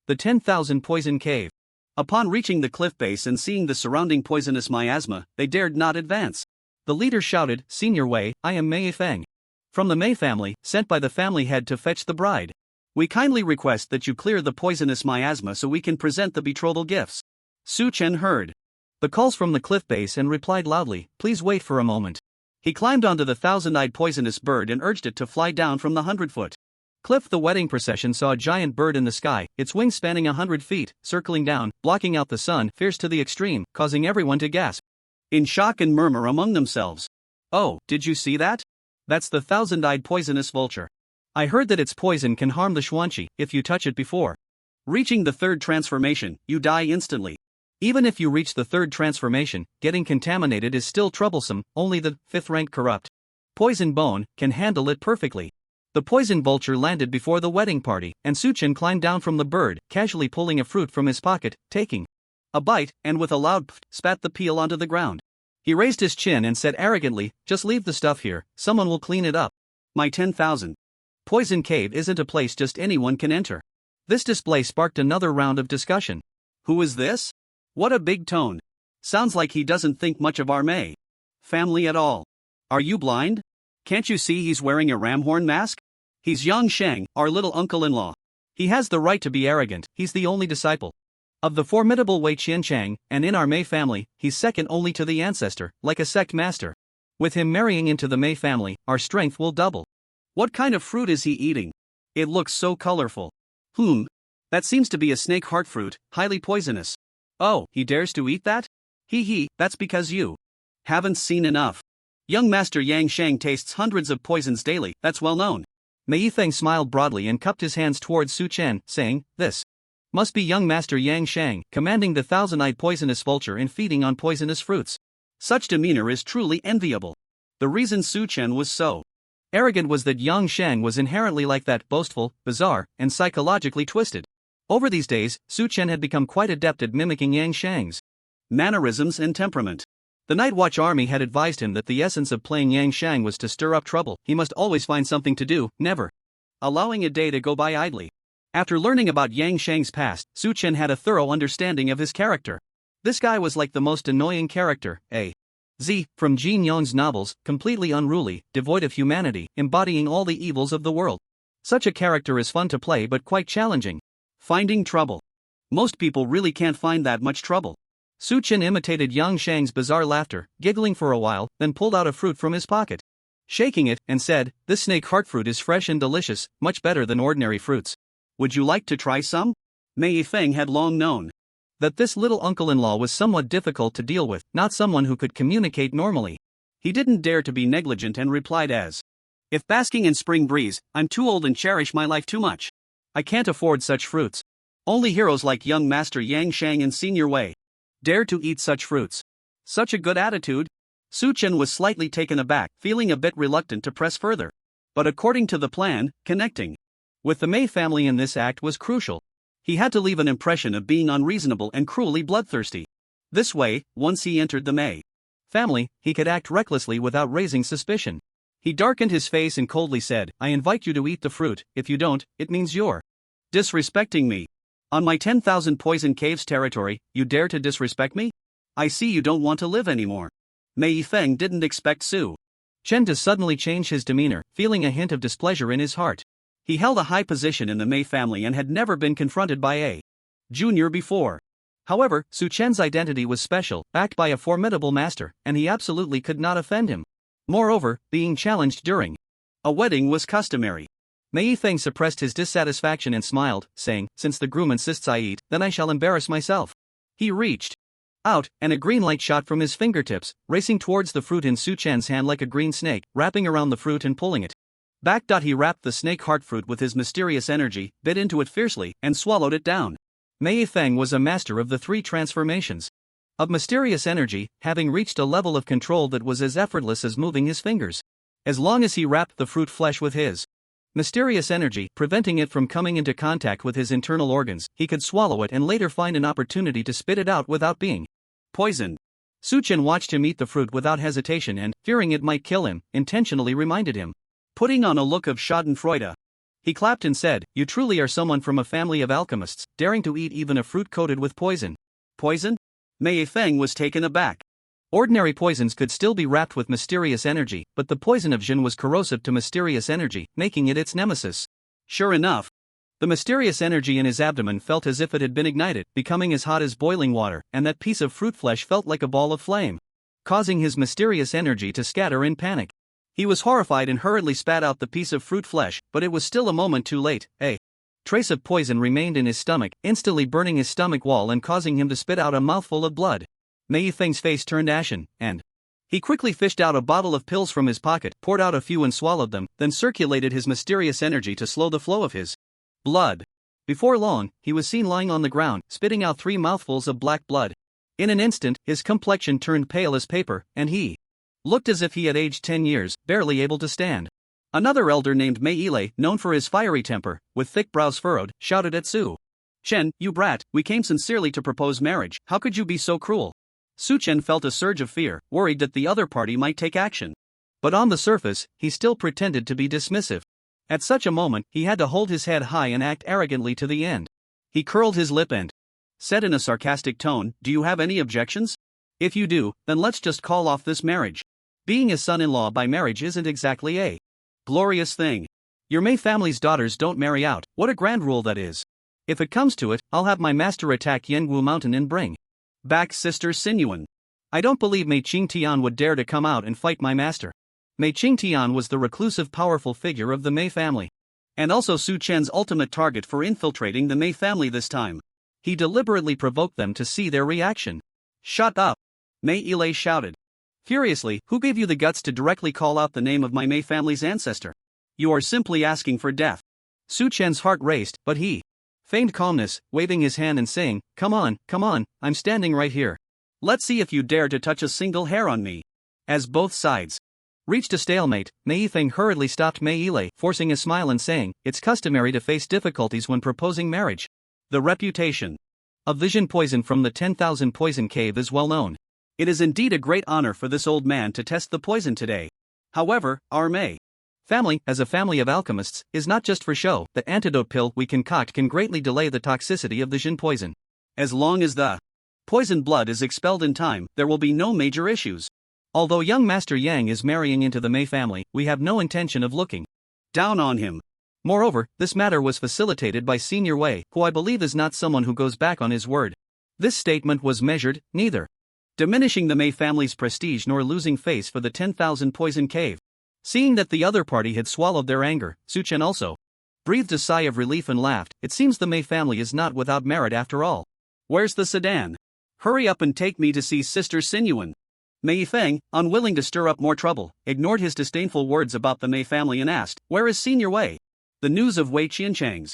the 10,000 poison cave. Upon reaching the cliff base and seeing the surrounding poisonous miasma, they dared not advance. The leader shouted, "Senior Wei, I am Mei Feng. From the Mei family, sent by the family head to fetch the bride. We kindly request that you clear the poisonous miasma so we can present the betrothal gifts." Su Chen heard the calls from the cliff base and replied loudly, "Please wait for a moment." He climbed onto the thousand-eyed poisonous bird and urged it to fly down from the 100-foot cliff. The wedding procession saw a giant bird in the sky, its wings spanning 100 feet, circling down, blocking out the sun, fierce to the extreme, causing everyone to gasp in shock and murmur among themselves. "Oh, did you see that? That's the thousand-eyed poisonous vulture. I heard that its poison can harm the Xuanqi if you touch it before reaching the third transformation, you die instantly. Even if you reach the third transformation, getting contaminated is still troublesome, only the 5th-rank corrupt poison bone can handle it perfectly." The poison vulture landed before the wedding party, and Su Chen climbed down from the bird, casually pulling a fruit from his pocket, taking a bite, and with a loud pft, spat the peel onto the ground. He raised his chin and said arrogantly, "Just leave the stuff here, someone will clean it up. My 10,000 poison cave isn't a place just anyone can enter." This display sparked another round of discussion. "Who is this? What a big tone. Sounds like he doesn't think much of our Mei family at all. Are you blind? Can't you see he's wearing a ramhorn mask? He's Yang Sheng, our little uncle-in-law. He has the right to be arrogant, he's the only disciple of the formidable Wei Qianchang, and in our Mei family, he's second only to the ancestor, like a sect master. With him marrying into the Mei family, our strength will double. What kind of fruit is he eating? It looks so colorful. That seems to be a snake heart fruit, highly poisonous. Oh, he dares to eat that? That's because you haven't seen enough. Young Master Yang Shang tastes hundreds of poisons daily, that's well known." Mei Feng smiled broadly and cupped his hands towards Su Chen, saying, "This must be young Master Yang Shang, commanding the thousand-eyed poisonous vulture and feeding on poisonous fruits. Such demeanor is truly enviable." The reason Su Chen was so arrogant was that Yang Shang was inherently like that, boastful, bizarre, and psychologically twisted. Over these days, Su Chen had become quite adept at mimicking Yang Shang's mannerisms and temperament. The Night Watch army had advised him that the essence of playing Yang Shang was to stir up trouble. He must always find something to do, never allowing a day to go by idly. After learning about Yang Shang's past, Su Chen had a thorough understanding of his character. This guy was like the most annoying character, from Jin Yong's novels, completely unruly, devoid of humanity, embodying all the evils of the world. Such a character is fun to play but quite challenging. Finding trouble. Most people really can't find that much trouble. Su Chen imitated Yang Shang's bizarre laughter, giggling for a while, then pulled out a fruit from his pocket, shaking it, and said, "This snake heart fruit is fresh and delicious, much better than ordinary fruits. Would you like to try some?" Mei Feng had long known that this little uncle-in-law was somewhat difficult to deal with, not someone who could communicate normally. He didn't dare to be negligent and replied as, "If basking in spring breeze, I'm too old and cherish my life too much. I can't afford such fruits. Only heroes like young Master Yang Shang and Senior Wei dare to eat such fruits. Such a good attitude." Su Chen was slightly taken aback, feeling a bit reluctant to press further. But according to the plan, connecting with the Mei family in this act was crucial. He had to leave an impression of being unreasonable and cruelly bloodthirsty. This way, once he entered the Mei family, he could act recklessly without raising suspicion. He darkened his face and coldly said, "I invite you to eat the fruit. If you don't, it means you're disrespecting me. On my 10,000 poison caves territory, you dare to disrespect me? I see you don't want to live anymore." Mei Feng didn't expect Su Chen to suddenly change his demeanor, feeling a hint of displeasure in his heart. He held a high position in the Mei family and had never been confronted by a junior before. However, Su Chen's identity was special, backed by a formidable master, and he absolutely could not offend him. Moreover, being challenged during a wedding was customary. Mei Feng suppressed his dissatisfaction and smiled, saying, "Since the groom insists I eat, then I shall embarrass myself." He reached out, and a green light shot from his fingertips, racing towards the fruit in Su Chen's hand like a green snake, wrapping around the fruit and pulling it back. He wrapped the snake heart fruit with his mysterious energy, bit into it fiercely, and swallowed it down. Mei Feng was a master of the 3 transformations of mysterious energy, having reached a level of control that was as effortless as moving his fingers. As long as he wrapped the fruit flesh with his Mysterious energy, preventing it from coming into contact with his internal organs. He could swallow it and later find an opportunity to spit it out without being poisoned. Suchen watched him eat the fruit without hesitation and, fearing it might kill him, intentionally reminded him, putting on a look of schadenfreude. He clapped and said, "You truly are someone from a family of alchemists, daring to eat even a fruit coated with poison." Poison? Mei Feng was taken aback. Ordinary poisons could still be wrapped with mysterious energy, but the poison of Jin was corrosive to mysterious energy, making it its nemesis. Sure enough, the mysterious energy in his abdomen felt as if it had been ignited, becoming as hot as boiling water, and that piece of fruit flesh felt like a ball of flame, causing his mysterious energy to scatter in panic. He was horrified and hurriedly spat out the piece of fruit flesh, but it was still a moment too late. A trace of poison remained in his stomach, instantly burning his stomach wall and causing him to spit out a mouthful of blood. Mei Feng's face turned ashen, and he quickly fished out a bottle of pills from his pocket, poured out a few and swallowed them, then circulated his mysterious energy to slow the flow of his blood. Before long, he was seen lying on the ground, spitting out 3 mouthfuls of black blood. In an instant, his complexion turned pale as paper, and he looked as if he had aged 10 years, barely able to stand. Another elder named Mei Ile, known for his fiery temper, with thick brows furrowed, shouted at Su Chen, "You brat, we came sincerely to propose marriage, how could you be so cruel?" Su Chen felt a surge of fear, worried that the other party might take action. But on the surface, he still pretended to be dismissive. At such a moment, he had to hold his head high and act arrogantly to the end. He curled his lip and said in a sarcastic tone, "Do you have any objections? If you do, then let's just call off this marriage. Being a son-in-law by marriage isn't exactly a glorious thing. Your Mei family's daughters don't marry out, what a grand rule that is. If it comes to it, I'll have my master attack Yangwu Mountain and bring back Sister Sinuan. I don't believe Mei Qingtian would dare to come out and fight my master." Mei Qingtian was the reclusive powerful figure of the Mei family, and also Su Chen's ultimate target for infiltrating the Mei family this time. He deliberately provoked them to see their reaction. "Shut up!" Mei Ile shouted furiously, "Who gave you the guts to directly call out the name of my Mei family's ancestor? You are simply asking for death." Su Chen's heart raced, but he feigned calmness, waving his hand and saying, come on, I'm standing right here. Let's see if you dare to touch a single hair on me." As both sides reached a stalemate, Mei Feng hurriedly stopped Mei Ile, forcing a smile and saying, "It's customary to face difficulties when proposing marriage. The reputation of vision poison from the 10,000 poison cave is well known. It is indeed a great honor for this old man to test the poison today. However, our Mei family, as a family of alchemists, is not just for show. The antidote pill we concoct can greatly delay the toxicity of the Jin poison. As long as the poison blood is expelled in time, there will be no major issues. Although young Master Yang is marrying into the Mei family, we have no intention of looking down on him. Moreover, this matter was facilitated by Senior Wei, who I believe is not someone who goes back on his word." This statement was measured, neither diminishing the Mei family's prestige nor losing face for the 10,000 poison cave. Seeing that the other party had swallowed their anger, Su Chen also breathed a sigh of relief and laughed. It seems the Mei family is not without merit after all. "Where's the sedan? Hurry up and take me to see Sister Sinuan." Mei Feng, unwilling to stir up more trouble, ignored his disdainful words about the Mei family and asked, "Where is Senior Wei?" The news of Wei Qianchang's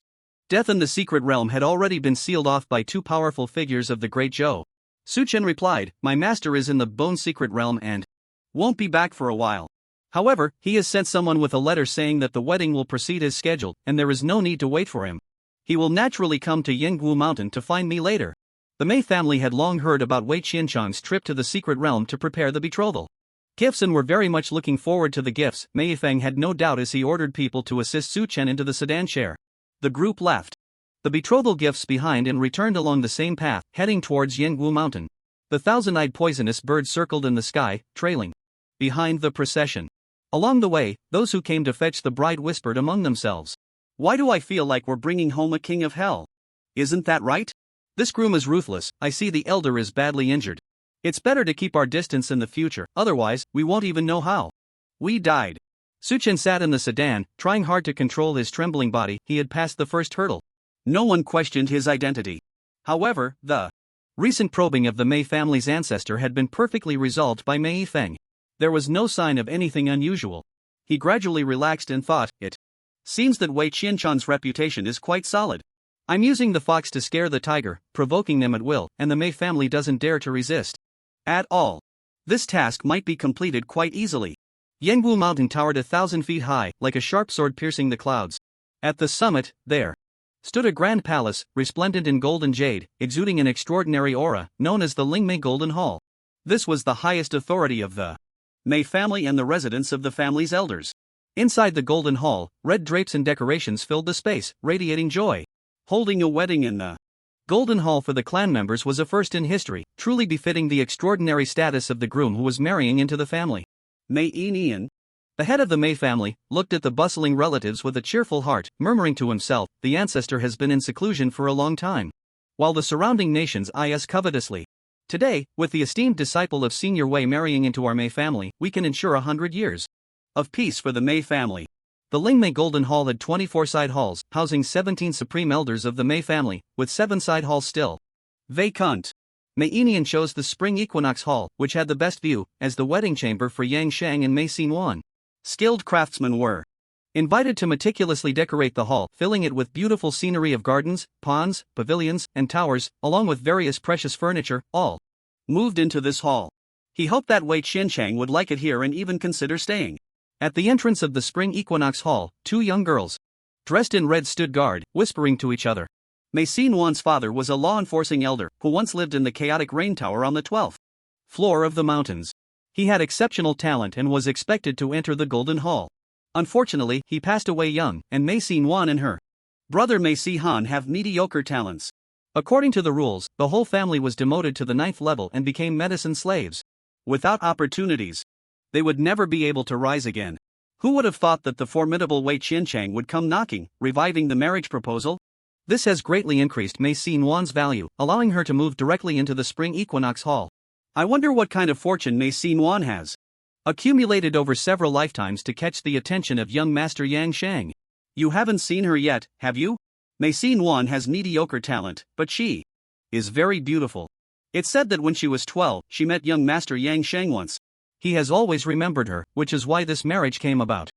death in the secret realm had already been sealed off by 2 powerful figures of the Great Zhou. Su Chen replied, "My master is in the Bone Secret Realm and won't be back for a while. However, he has sent someone with a letter saying that the wedding will proceed as scheduled, and there is no need to wait for him. He will naturally come to Yangwu Mountain to find me later." The Mei family had long heard about Wei Qianchang's trip to the secret realm to prepare the betrothal gifts and were very much looking forward to the gifts. Mei Feng had no doubt as he ordered people to assist Su Chen into the sedan chair. The group left the betrothal gifts behind and returned along the same path, heading towards Yangwu Mountain. The thousand-eyed poisonous bird circled in the sky, trailing behind the procession. Along the way, those who came to fetch the bride whispered among themselves, "Why do I feel like we're bringing home a king of hell? Isn't that right? This groom is ruthless. I see the elder is badly injured. It's better to keep our distance in the future, otherwise, we won't even know how we died." Su Chen sat in the sedan, trying hard to control his trembling body. He had passed the first hurdle. No one questioned his identity. However, the recent probing of the Mei family's ancestor had been perfectly resolved by Mei Feng. There was no sign of anything unusual. He gradually relaxed and thought, "It seems that Wei Qianchang's reputation is quite solid. I'm using the fox to scare the tiger, provoking them at will, and the Mei family doesn't dare to resist at all. This task might be completed quite easily." Yangwu Mountain towered 1,000 feet high, like a sharp sword piercing the clouds. At the summit, there stood a grand palace, resplendent in gold and jade, exuding an extraordinary aura, known as the Lingmei Golden Hall. This was the highest authority of the Mei family and the residence of the family's elders. Inside the Golden Hall, red drapes and decorations filled the space, radiating joy. Holding a wedding in the Golden Hall for the clan members was a first in history, truly befitting the extraordinary status of the groom who was marrying into the family. Mei Nian, the head of the Mei family, looked at the bustling relatives with a cheerful heart, murmuring to himself, the ancestor has been in seclusion for a long time, while the surrounding nations eye us covetously. Today, with the esteemed disciple of Senior Wei marrying into our Mei family, we can ensure 100 years of peace for the Mei family. The Lingmei Golden Hall had 24 side halls, housing 17 supreme elders of the Mei family, with 7 side halls still vacant. Mei Nian chose the Spring Equinox Hall, which had the best view, as the wedding chamber for Yang Shang and Mei Yuan. Skilled craftsmen were invited to meticulously decorate the hall, filling it with beautiful scenery of gardens, ponds, pavilions, and towers, along with various precious furniture, all moved into this hall. He hoped that Wei Qianchang would like it here and even consider staying. At the entrance of the Spring Equinox Hall, 2 young girls, dressed in red, stood guard, whispering to each other. Mei Yuan's father was a law-enforcing elder who once lived in the chaotic rain tower on the 12th floor of the mountains. He had exceptional talent and was expected to enter the Golden Hall. Unfortunately, he passed away young, and Mei Yuan and her brother Mei Han have mediocre talents. According to the rules, the whole family was demoted to the 9th level and became medicine slaves. Without opportunities, they would never be able to rise again. Who would have thought that the formidable Wei Qianchang would come knocking, reviving the marriage proposal? This has greatly increased Mei Yuan's value, allowing her to move directly into the Spring Equinox Hall. I wonder what kind of fortune Mei Yuan has accumulated over several lifetimes to catch the attention of young Master Yang Shang. You haven't seen her yet, have you? Mei Yuan has mediocre talent, but she is very beautiful. It's said that when she was 12, she met young Master Yang Shang once. He has always remembered her, which is why this marriage came about.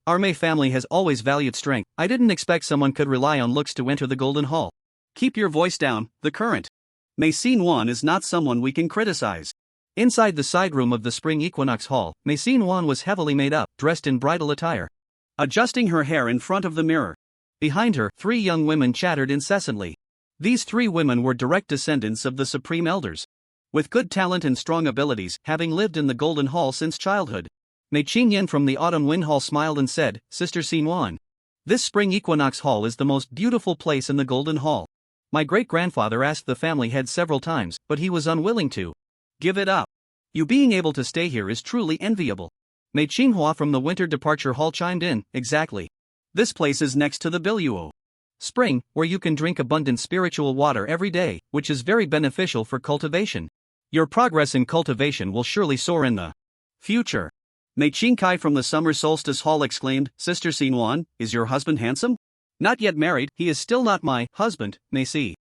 Our Mei family has always valued strength. I didn't expect someone could rely on looks to enter the Golden Hall. Keep your voice down, the current Mei Yuan is not someone we can criticize. Inside the side room of the Spring Equinox Hall, Mei Yuan was heavily made up, dressed in bridal attire, adjusting her hair in front of the mirror. Behind her, 3 young women chattered incessantly. These 3 women were direct descendants of the Supreme Elders, with good talent and strong abilities, having lived in the Golden Hall since childhood. Mei Qingyan from the Autumn Wind Hall smiled and said, Sister Yuan, this Spring Equinox Hall is the most beautiful place in the Golden Hall. My great-grandfather asked the family head several times, but he was unwilling to give it up. You being able to stay here is truly enviable. Mei Qinghua from the Winter Departure Hall chimed in, exactly. This place is next to the Biluo Spring, where you can drink abundant spiritual water every day, which is very beneficial for cultivation. Your progress in cultivation will surely soar in the future. Mei Qingkai from the Summer Solstice Hall exclaimed, Sister Yuan, is your husband handsome? Not yet married, he is still not my husband, Mei Si.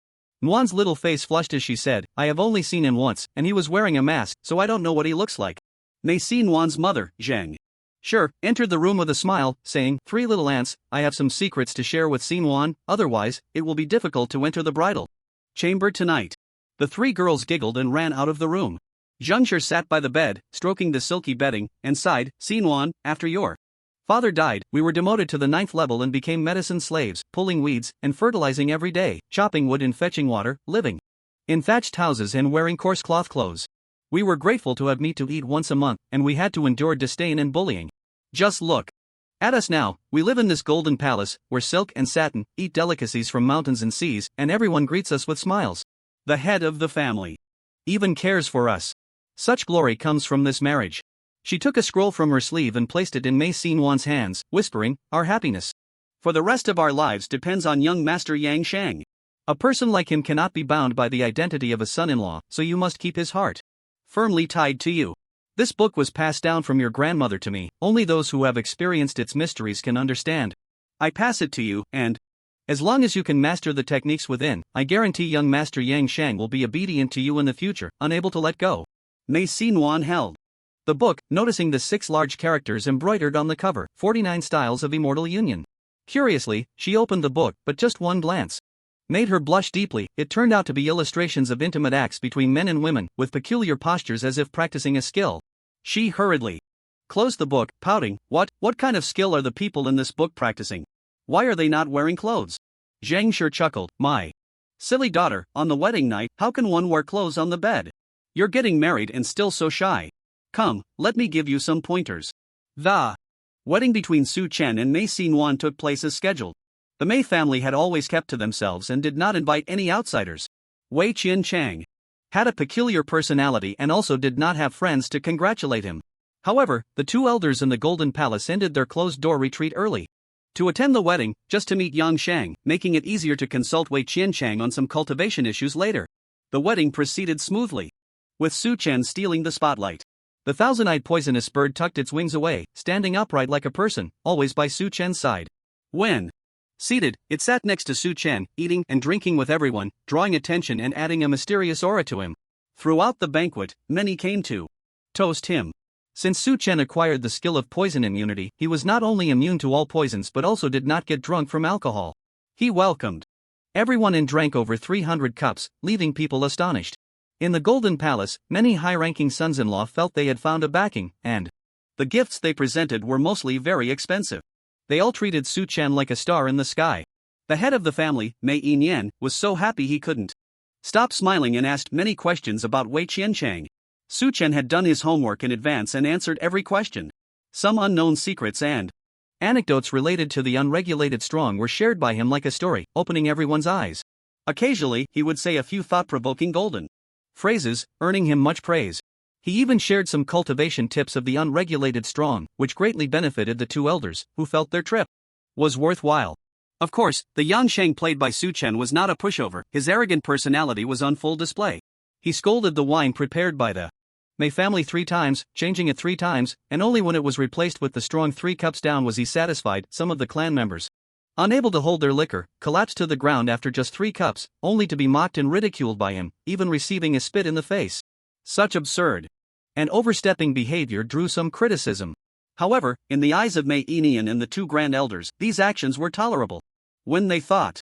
Yuan's little face flushed as she said, I have only seen him once, and he was wearing a mask, so I don't know what he looks like. Mei Yuan's mother, Zheng, sure, entered the room with a smile, saying, 3 little ants, I have some secrets to share with Yuan, otherwise, it will be difficult to enter the bridal chamber tonight. The 3 girls giggled and ran out of the room. Zhengshi sat by the bed, stroking the silky bedding, and sighed, Yuan, after your father died, we were demoted to the 9th level and became medicine slaves, pulling weeds, and fertilizing every day, chopping wood and fetching water, living in thatched houses and wearing coarse cloth clothes. We were grateful to have meat to eat once a month, and we had to endure disdain and bullying. Just look at us now, we live in this golden palace, where silk and satin, eat delicacies from mountains and seas, and everyone greets us with smiles. The head of the family even cares for us. Such glory comes from this marriage. She took a scroll from her sleeve and placed it in Mei Yuan's hands, whispering, our happiness for the rest of our lives depends on young Master Yang Shang. A person like him cannot be bound by the identity of a son-in-law, so you must keep his heart firmly tied to you. This book was passed down from your grandmother to me, only those who have experienced its mysteries can understand. I pass it to you, and as long as you can master the techniques within, I guarantee young Master Yang Shang will be obedient to you in the future, unable to let go. Mei Yuan held the book, noticing the 6 large characters embroidered on the cover, 49 styles of immortal union. Curiously, she opened the book, but just one glance made her blush deeply. It turned out to be illustrations of intimate acts between men and women, with peculiar postures as if practicing a skill. She hurriedly closed the book, pouting. What kind of skill are the people in this book practicing? Why are they not wearing clothes? Zhang Shi chuckled. My silly daughter, on the wedding night, how can one wear clothes on the bed? You're getting married and still so shy. Come, let me give you some pointers. The wedding between Su Chen and Mei Xin took place as scheduled. The Mei family had always kept to themselves and did not invite any outsiders. Wei Qianchang had a peculiar personality and also did not have friends to congratulate him. However, the two elders in the Golden Palace ended their closed-door retreat early to attend the wedding, just to meet Yang Shang, making it easier to consult Wei Qianchang on some cultivation issues later. The wedding proceeded smoothly, with Su Chen stealing the spotlight. The thousand-eyed poisonous bird tucked its wings away, standing upright like a person, always by Su Chen's side. When seated, it sat next to Su Chen, eating and drinking with everyone, drawing attention and adding a mysterious aura to him. Throughout the banquet, many came to toast him. Since Su Chen acquired the skill of poison immunity, he was not only immune to all poisons but also did not get drunk from alcohol. He welcomed everyone and drank over 300 cups, leaving people astonished. In the Golden Palace, many high-ranking sons-in-law felt they had found a backing, and the gifts they presented were mostly very expensive. They all treated Su Chen like a star in the sky. The head of the family, Mei Yinyan, was so happy he couldn't stop smiling and asked many questions about Wei Qianchang. Su Chen had done his homework in advance and answered every question. Some unknown secrets and anecdotes related to the unregulated strong were shared by him like a story, opening everyone's eyes. Occasionally, he would say a few thought-provoking golden phrases, earning him much praise. He even shared some cultivation tips of the unregulated strong, which greatly benefited the two elders, who felt their trip was worthwhile. Of course, the Yang Shang played by Su Chen was not a pushover. His arrogant personality was on full display. He scolded the wine prepared by the Mei family 3 times, changing it 3 times, and only when it was replaced with the strong 3 cups down was he satisfied. Some of the clan members, unable to hold their liquor, collapsed to the ground after just 3 cups, only to be mocked and ridiculed by him, even receiving a spit in the face. Such absurd and overstepping behavior drew some criticism. However, in the eyes of Mei Yinyan and the 2 grand elders, these actions were tolerable. When they thought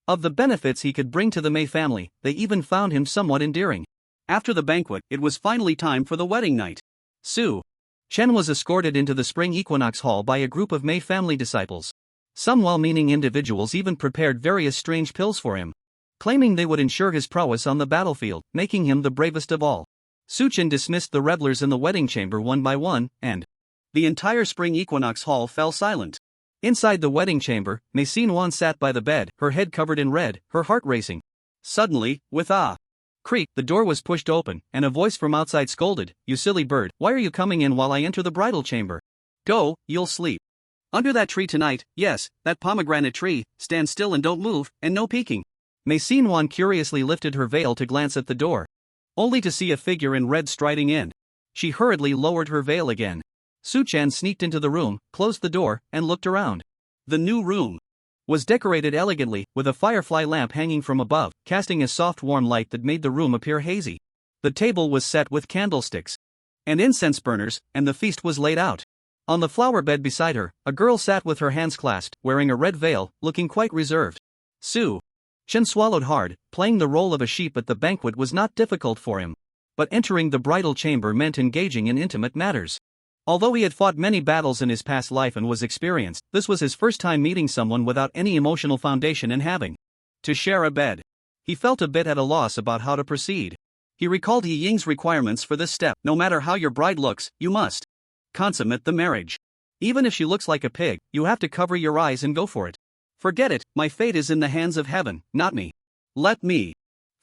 of the benefits he could bring to the Mei family, they even found him somewhat endearing. After the banquet, it was finally time for the wedding night. Su Chen was escorted into the spring equinox hall by a group of Mei family disciples. Some well-meaning individuals even prepared various strange pills for him, claiming they would ensure his prowess on the battlefield, making him the bravest of all. Su Chen dismissed the revelers in the wedding chamber one by one, and the entire spring equinox hall fell silent. Inside the wedding chamber, Mei Xin sat by the bed, her head covered in red, her heart racing. Suddenly, with a creak, the door was pushed open, and a voice from outside scolded, "You silly bird, why are you coming in while I enter the bridal chamber? Go, you'll sleep under that tree tonight. Yes, that pomegranate tree. Stand still and don't move, and no peeking." Mei Xin curiously lifted her veil to glance at the door, only to see a figure in red striding in. She hurriedly lowered her veil again. Su Chen sneaked into the room, closed the door, and looked around. The new room was decorated elegantly, with a firefly lamp hanging from above, casting a soft warm light that made the room appear hazy. The table was set with candlesticks and incense burners, and the feast was laid out. On the flower bed beside her, a girl sat with her hands clasped, wearing a red veil, looking quite reserved. Su Chen swallowed hard. Playing the role of a sheep at the banquet was not difficult for him, but entering the bridal chamber meant engaging in intimate matters. Although he had fought many battles in his past life and was experienced, this was his first time meeting someone without any emotional foundation and having to share a bed. He felt a bit at a loss about how to proceed. He recalled Yi Ying's requirements for this step. No matter how your bride looks, you must consummate the marriage. Even if she looks like a pig, you have to cover your eyes and go for it. Forget it, my fate is in the hands of heaven, not me. Let me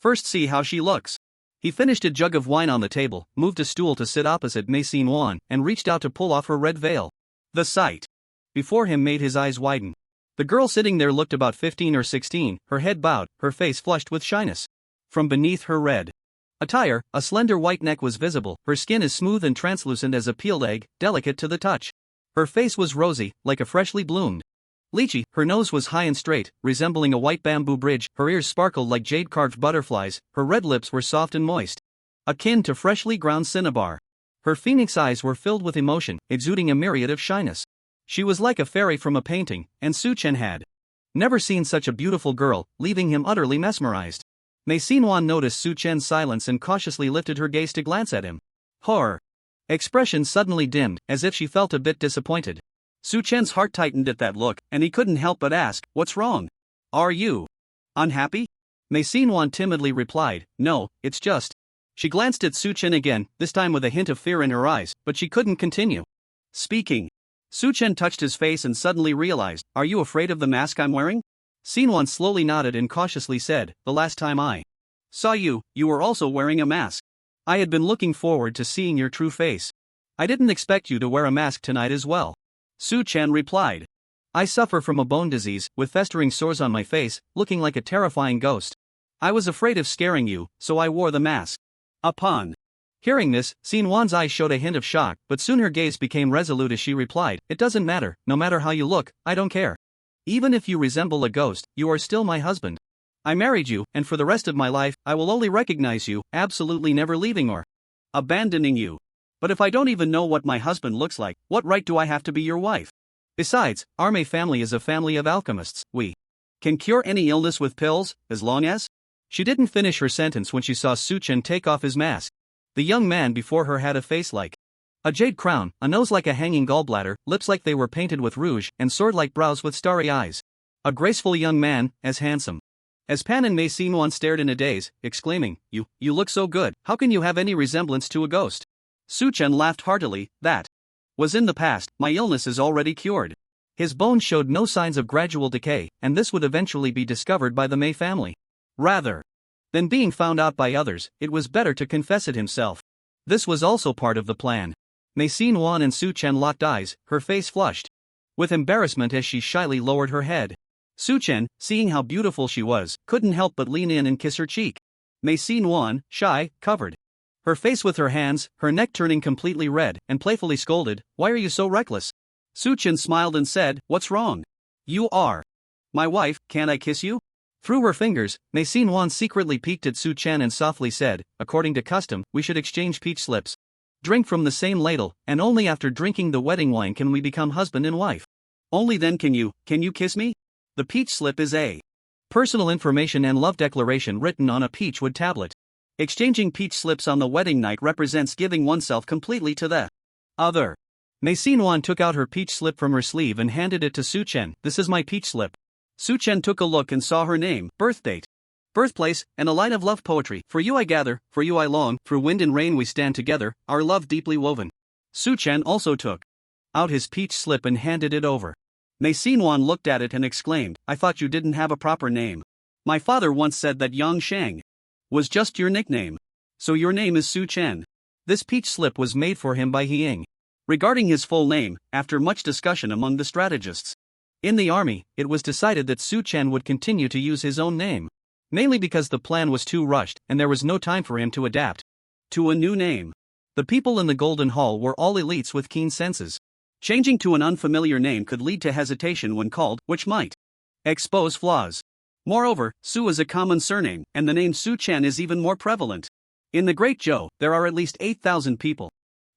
first see how she looks. He finished a jug of wine on the table, moved a stool to sit opposite Mei Xin, and reached out to pull off her red veil. The sight before him made his eyes widen. The girl sitting there looked about 15 or 16, her head bowed, her face flushed with shyness. From beneath her red attire, a slender white neck was visible. Her skin as smooth and translucent as a peeled egg, delicate to the touch. Her face was rosy, like a freshly bloomed lychee. Her nose was high and straight, resembling a white bamboo bridge. Her ears sparkled like jade-carved butterflies. Her red lips were soft and moist, akin to freshly ground cinnabar. Her phoenix eyes were filled with emotion, exuding a myriad of shyness. She was like a fairy from a painting, and Su Chen had never seen such a beautiful girl, leaving him utterly mesmerized. Mei Xin noticed Su Chen's silence and cautiously lifted her gaze to glance at him. Horror Expression suddenly dimmed, as if she felt a bit disappointed. Su Chen's heart tightened at that look, and he couldn't help but ask, "What's wrong? Are you unhappy?" Mei Xin timidly replied, "No, it's just." She glanced at Su Chen again, this time with a hint of fear in her eyes, but she couldn't continue speaking. Su Chen touched his face and suddenly realized, "Are you afraid of the mask I'm wearing?" Xin slowly nodded and cautiously said, "The last time I saw you, you were also wearing a mask. I had been looking forward to seeing your true face. I didn't expect you to wear a mask tonight as well." Su Chen replied, "I suffer from a bone disease, with festering sores on my face, looking like a terrifying ghost. I was afraid of scaring you, so I wore the mask." Upon hearing this, Xin eyes showed a hint of shock, but soon her gaze became resolute as she replied, "It doesn't matter, no matter how you look, I don't care. Even if you resemble a ghost, you are still my husband. I married you, and for the rest of my life, I will only recognize you, absolutely never leaving or abandoning you. But if I don't even know what my husband looks like, what right do I have to be your wife? Besides, our Mei family is a family of alchemists. We can cure any illness with pills, as long as..." She didn't finish her sentence when she saw Su Chen take off his mask. The young man before her had a face like a jade crown, a nose like a hanging gallbladder, lips like they were painted with rouge, and sword-like brows with starry eyes. A graceful young man, as handsome as Pan and Mei Xin stared in a daze, exclaiming, You look so good, how can you have any resemblance to a ghost?" Su Chen laughed heartily, "That was in the past, my illness is already cured." His bones showed no signs of gradual decay, and this would eventually be discovered by the Mei family. Rather than being found out by others, it was better to confess it himself. This was also part of the plan. Mei Xin and Su Chen locked eyes, her face flushed with embarrassment as she shyly lowered her head. Su Chen, seeing how beautiful she was, couldn't help but lean in and kiss her cheek. Mei Xin, shy, covered her face with her hands, her neck turning completely red, and playfully scolded, "Why are you so reckless?" Su Chen smiled and said, "What's wrong? You are my wife, can't I kiss you?" Through her fingers, Mei Xin secretly peeked at Su Chen and softly said, "According to custom, we should exchange peach slips. Drink from the same ladle, and only after drinking the wedding wine can we become husband and wife. Only then can you kiss me?" The peach slip is a personal information and love declaration written on a peachwood tablet. Exchanging peach slips on the wedding night represents giving oneself completely to the other. Mei Xin took out her peach slip from her sleeve and handed it to Su Chen. "This is my peach slip." Su Chen took a look and saw her name, birthdate, birthplace, and a line of love poetry. "For you I gather, for you I long, through wind and rain we stand together, our love deeply woven." Su Chen also took out his peach slip and handed it over. Mei Xin looked at it and exclaimed, "I thought you didn't have a proper name. My father once said that Yang Shang was just your nickname. So your name is Su Chen." This peach slip was made for him by He Ying. Regarding his full name, after much discussion among the strategists in the army, it was decided that Su Chen would continue to use his own name. Mainly because the plan was too rushed and there was no time for him to adapt to a new name. The people in the Golden Hall were all elites with keen senses. Changing to an unfamiliar name could lead to hesitation when called, which might expose flaws. Moreover, Su is a common surname, and the name Su Chen is even more prevalent. In the Great Zhou, there are at least 8,000 people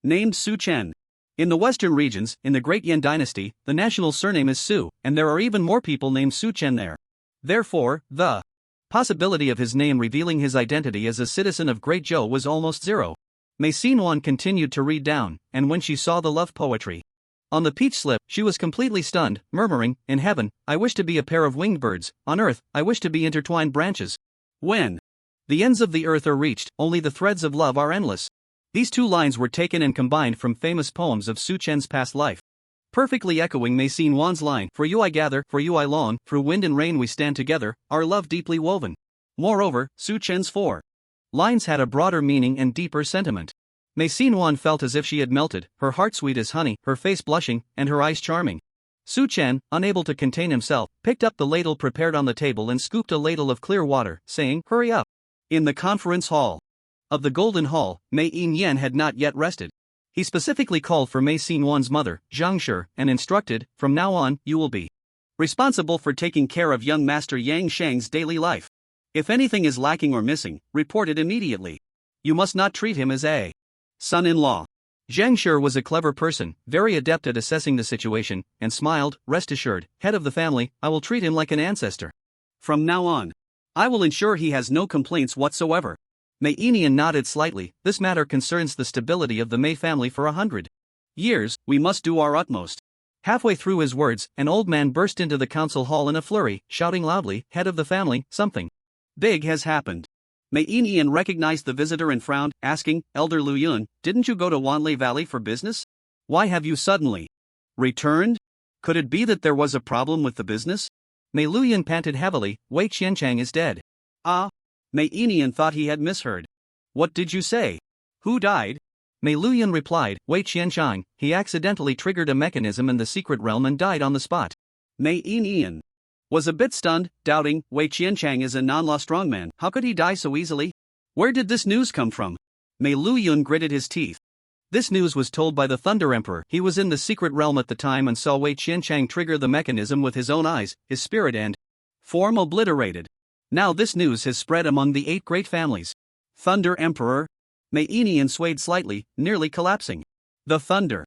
named Su Chen. In the western regions, in the Great Yan Dynasty, the national surname is Su, and there are even more people named Su Chen there. Therefore, the possibility of his name revealing his identity as a citizen of Great Zhou was almost zero. Mei Xin continued to read down, and when she saw the love poetry on the peach slip, she was completely stunned, murmuring, "In heaven, I wish to be a pair of winged birds, on earth, I wish to be intertwined branches. When the ends of the earth are reached, only the threads of love are endless." These two lines were taken and combined from famous poems of Su Chen's past life, perfectly echoing Mei Xin line, "For you I gather, for you I long, through wind and rain we stand together, our love deeply woven." Moreover, Su Chen's 4 lines had a broader meaning and deeper sentiment. Mei Xin felt as if she had melted, her heart sweet as honey, her face blushing, and her eyes charming. Su Chen, unable to contain himself, picked up the ladle prepared on the table and scooped a ladle of clear water, saying, "Hurry up." In the conference hall of the Golden Hall, Mei Yin had not yet rested. He specifically called for Mei Xin mother, Zhang Shi, and instructed, "From now on, you will be responsible for taking care of young Master Yang Shang's daily life. If anything is lacking or missing, report it immediately. You must not treat him as a son-in-law." Zhang Shi was a clever person, very adept at assessing the situation, and smiled, "Rest assured, head of the family, I will treat him like an ancestor. From now on, I will ensure he has no complaints whatsoever." Mei Enian nodded slightly. This matter concerns the stability of the Mei family for 100 years. We must do our utmost. Halfway through his words, an old man burst into the council hall in a flurry, shouting loudly, "Head of the family, something big has happened." Mei Enian recognized the visitor and frowned, asking, "Elder Lu Yun, didn't you go to Wanlei Valley for business? Why have you suddenly returned? Could it be that there was a problem with the business?" Mei Luyan panted heavily. "Wei Qianchang is dead." "Ah." Mei Enian thought he had misheard. "What did you say? Who died?" Mei Luyan replied, "Wei Qianchang, he accidentally triggered a mechanism in the secret realm and died on the spot." Mei Enian was a bit stunned, doubting. Wei Qianchang is a non-law strongman. How could he die so easily? Where did this news come from? Mei Luyan gritted his teeth. This news was told by the Thunder Emperor. He was in the secret realm at the time and saw Wei Qianchang trigger the mechanism with his own eyes, his spirit and form obliterated. Now this news has spread among the 8 great families. Thunder Emperor? Mei Enian swayed slightly, nearly collapsing. The Thunder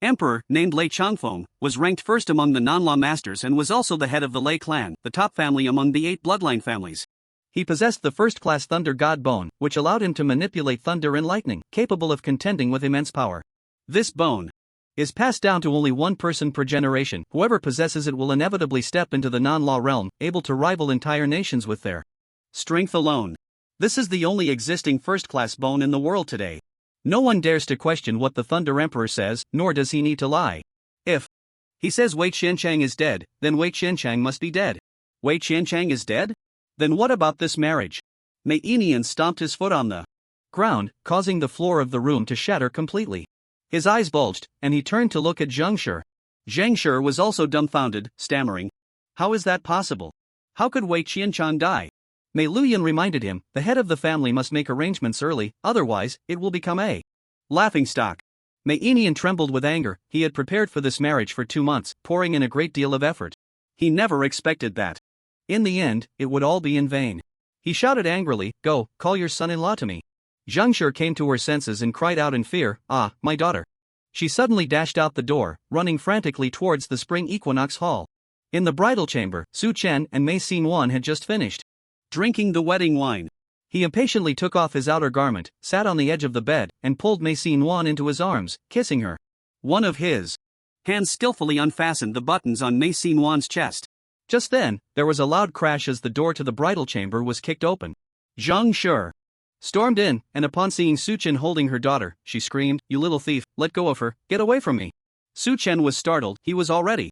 Emperor, named Lei Changfeng, was ranked first among the non-law masters and was also the head of the Lei clan, the top family among the 8 bloodline families. He possessed the first-class thunder god bone, which allowed him to manipulate thunder and lightning, capable of contending with immense power. This bone is passed down to only one person per generation. Whoever possesses it will inevitably step into the non-law realm, able to rival entire nations with their strength alone. This is the only existing first-class bone in the world today. No one dares to question what the Thunder Emperor says, nor does he need to lie. If he says Wei Qianchang is dead, then Wei Qianchang must be dead. Wei Qianchang is dead? Then what about this marriage? Mei Enian stomped his foot on the ground, causing the floor of the room to shatter completely. His eyes bulged, and he turned to look at Zhang Shi. Zhang Shi was also dumbfounded, stammering. How is that possible? How could Wei Qianchang die? Mei Luyan reminded him, the head of the family must make arrangements early, otherwise, it will become a laughingstock. Mei Enian trembled with anger. He had prepared for this marriage for 2 months, pouring in a great deal of effort. He never expected that in the end, it would all be in vain. He shouted angrily, "Go, call your son-in-law to me." Zhang Shi came to her senses and cried out in fear, "Ah, my daughter." She suddenly dashed out the door, running frantically towards the spring equinox hall. In the bridal chamber, Su Chen and Mei Yuan had just finished drinking the wedding wine. He impatiently took off his outer garment, sat on the edge of the bed, and pulled Mei Yuan into his arms, kissing her. One of his hands skillfully unfastened the buttons on Mei Yuan's chest. Just then, there was a loud crash as the door to the bridal chamber was kicked open. Zhang Shi stormed in, and upon seeing Su Chen holding her daughter, she screamed, "You little thief, let go of her, get away from me." Su Chen was startled. He was already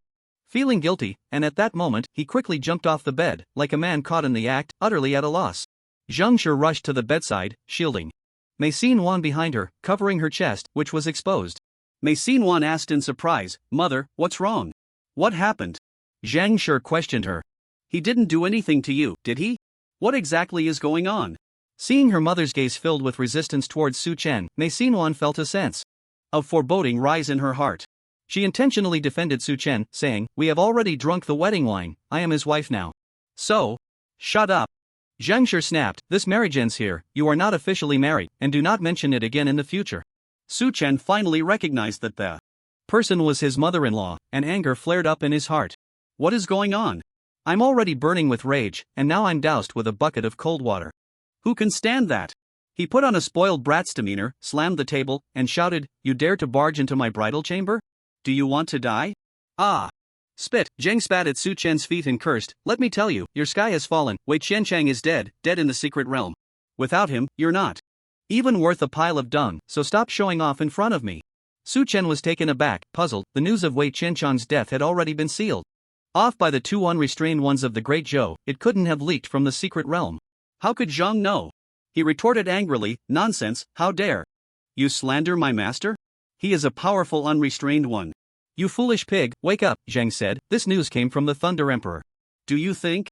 feeling guilty, and at that moment, he quickly jumped off the bed, like a man caught in the act, utterly at a loss. Zhang Shi rushed to the bedside, shielding Mei Yuan behind her, covering her chest, which was exposed. Mei Yuan asked in surprise, "Mother, what's wrong? What happened?" Zhang Shi questioned her. "He didn't do anything to you, did he? What exactly is going on?" Seeing her mother's gaze filled with resistance towards Su Chen, Mei Yuan felt a sense of foreboding rise in her heart. She intentionally defended Su Chen, saying, "We have already drunk the wedding wine, I am his wife now. So, shut up." Zhang Shi snapped, "This marriage ends here, you are not officially married, and do not mention it again in the future." Su Chen finally recognized that the person was his mother-in-law, and anger flared up in his heart. What is going on? I'm already burning with rage, and now I'm doused with a bucket of cold water. Who can stand that? He put on a spoiled brat's demeanor, slammed the table, and shouted, "You dare to barge into my bridal chamber? Do you want to die?" "Ah!" Spit. Zhang spat at Su Chen's feet and cursed, "Let me tell you, your sky has fallen. Wei Qianchang is dead, dead in the secret realm. Without him, you're not even worth a pile of dung, so stop showing off in front of me." Su Chen was taken aback, puzzled. The news of Wei Qianchang's death had already been sealed off by the 2 unrestrained ones of the Great Zhou. It couldn't have leaked from the secret realm. How could Zhang know? He retorted angrily, "Nonsense, how dare you slander my master? He is a powerful unrestrained one." "You foolish pig, wake up," Zhang said. "This news came from the Thunder Emperor. Do you think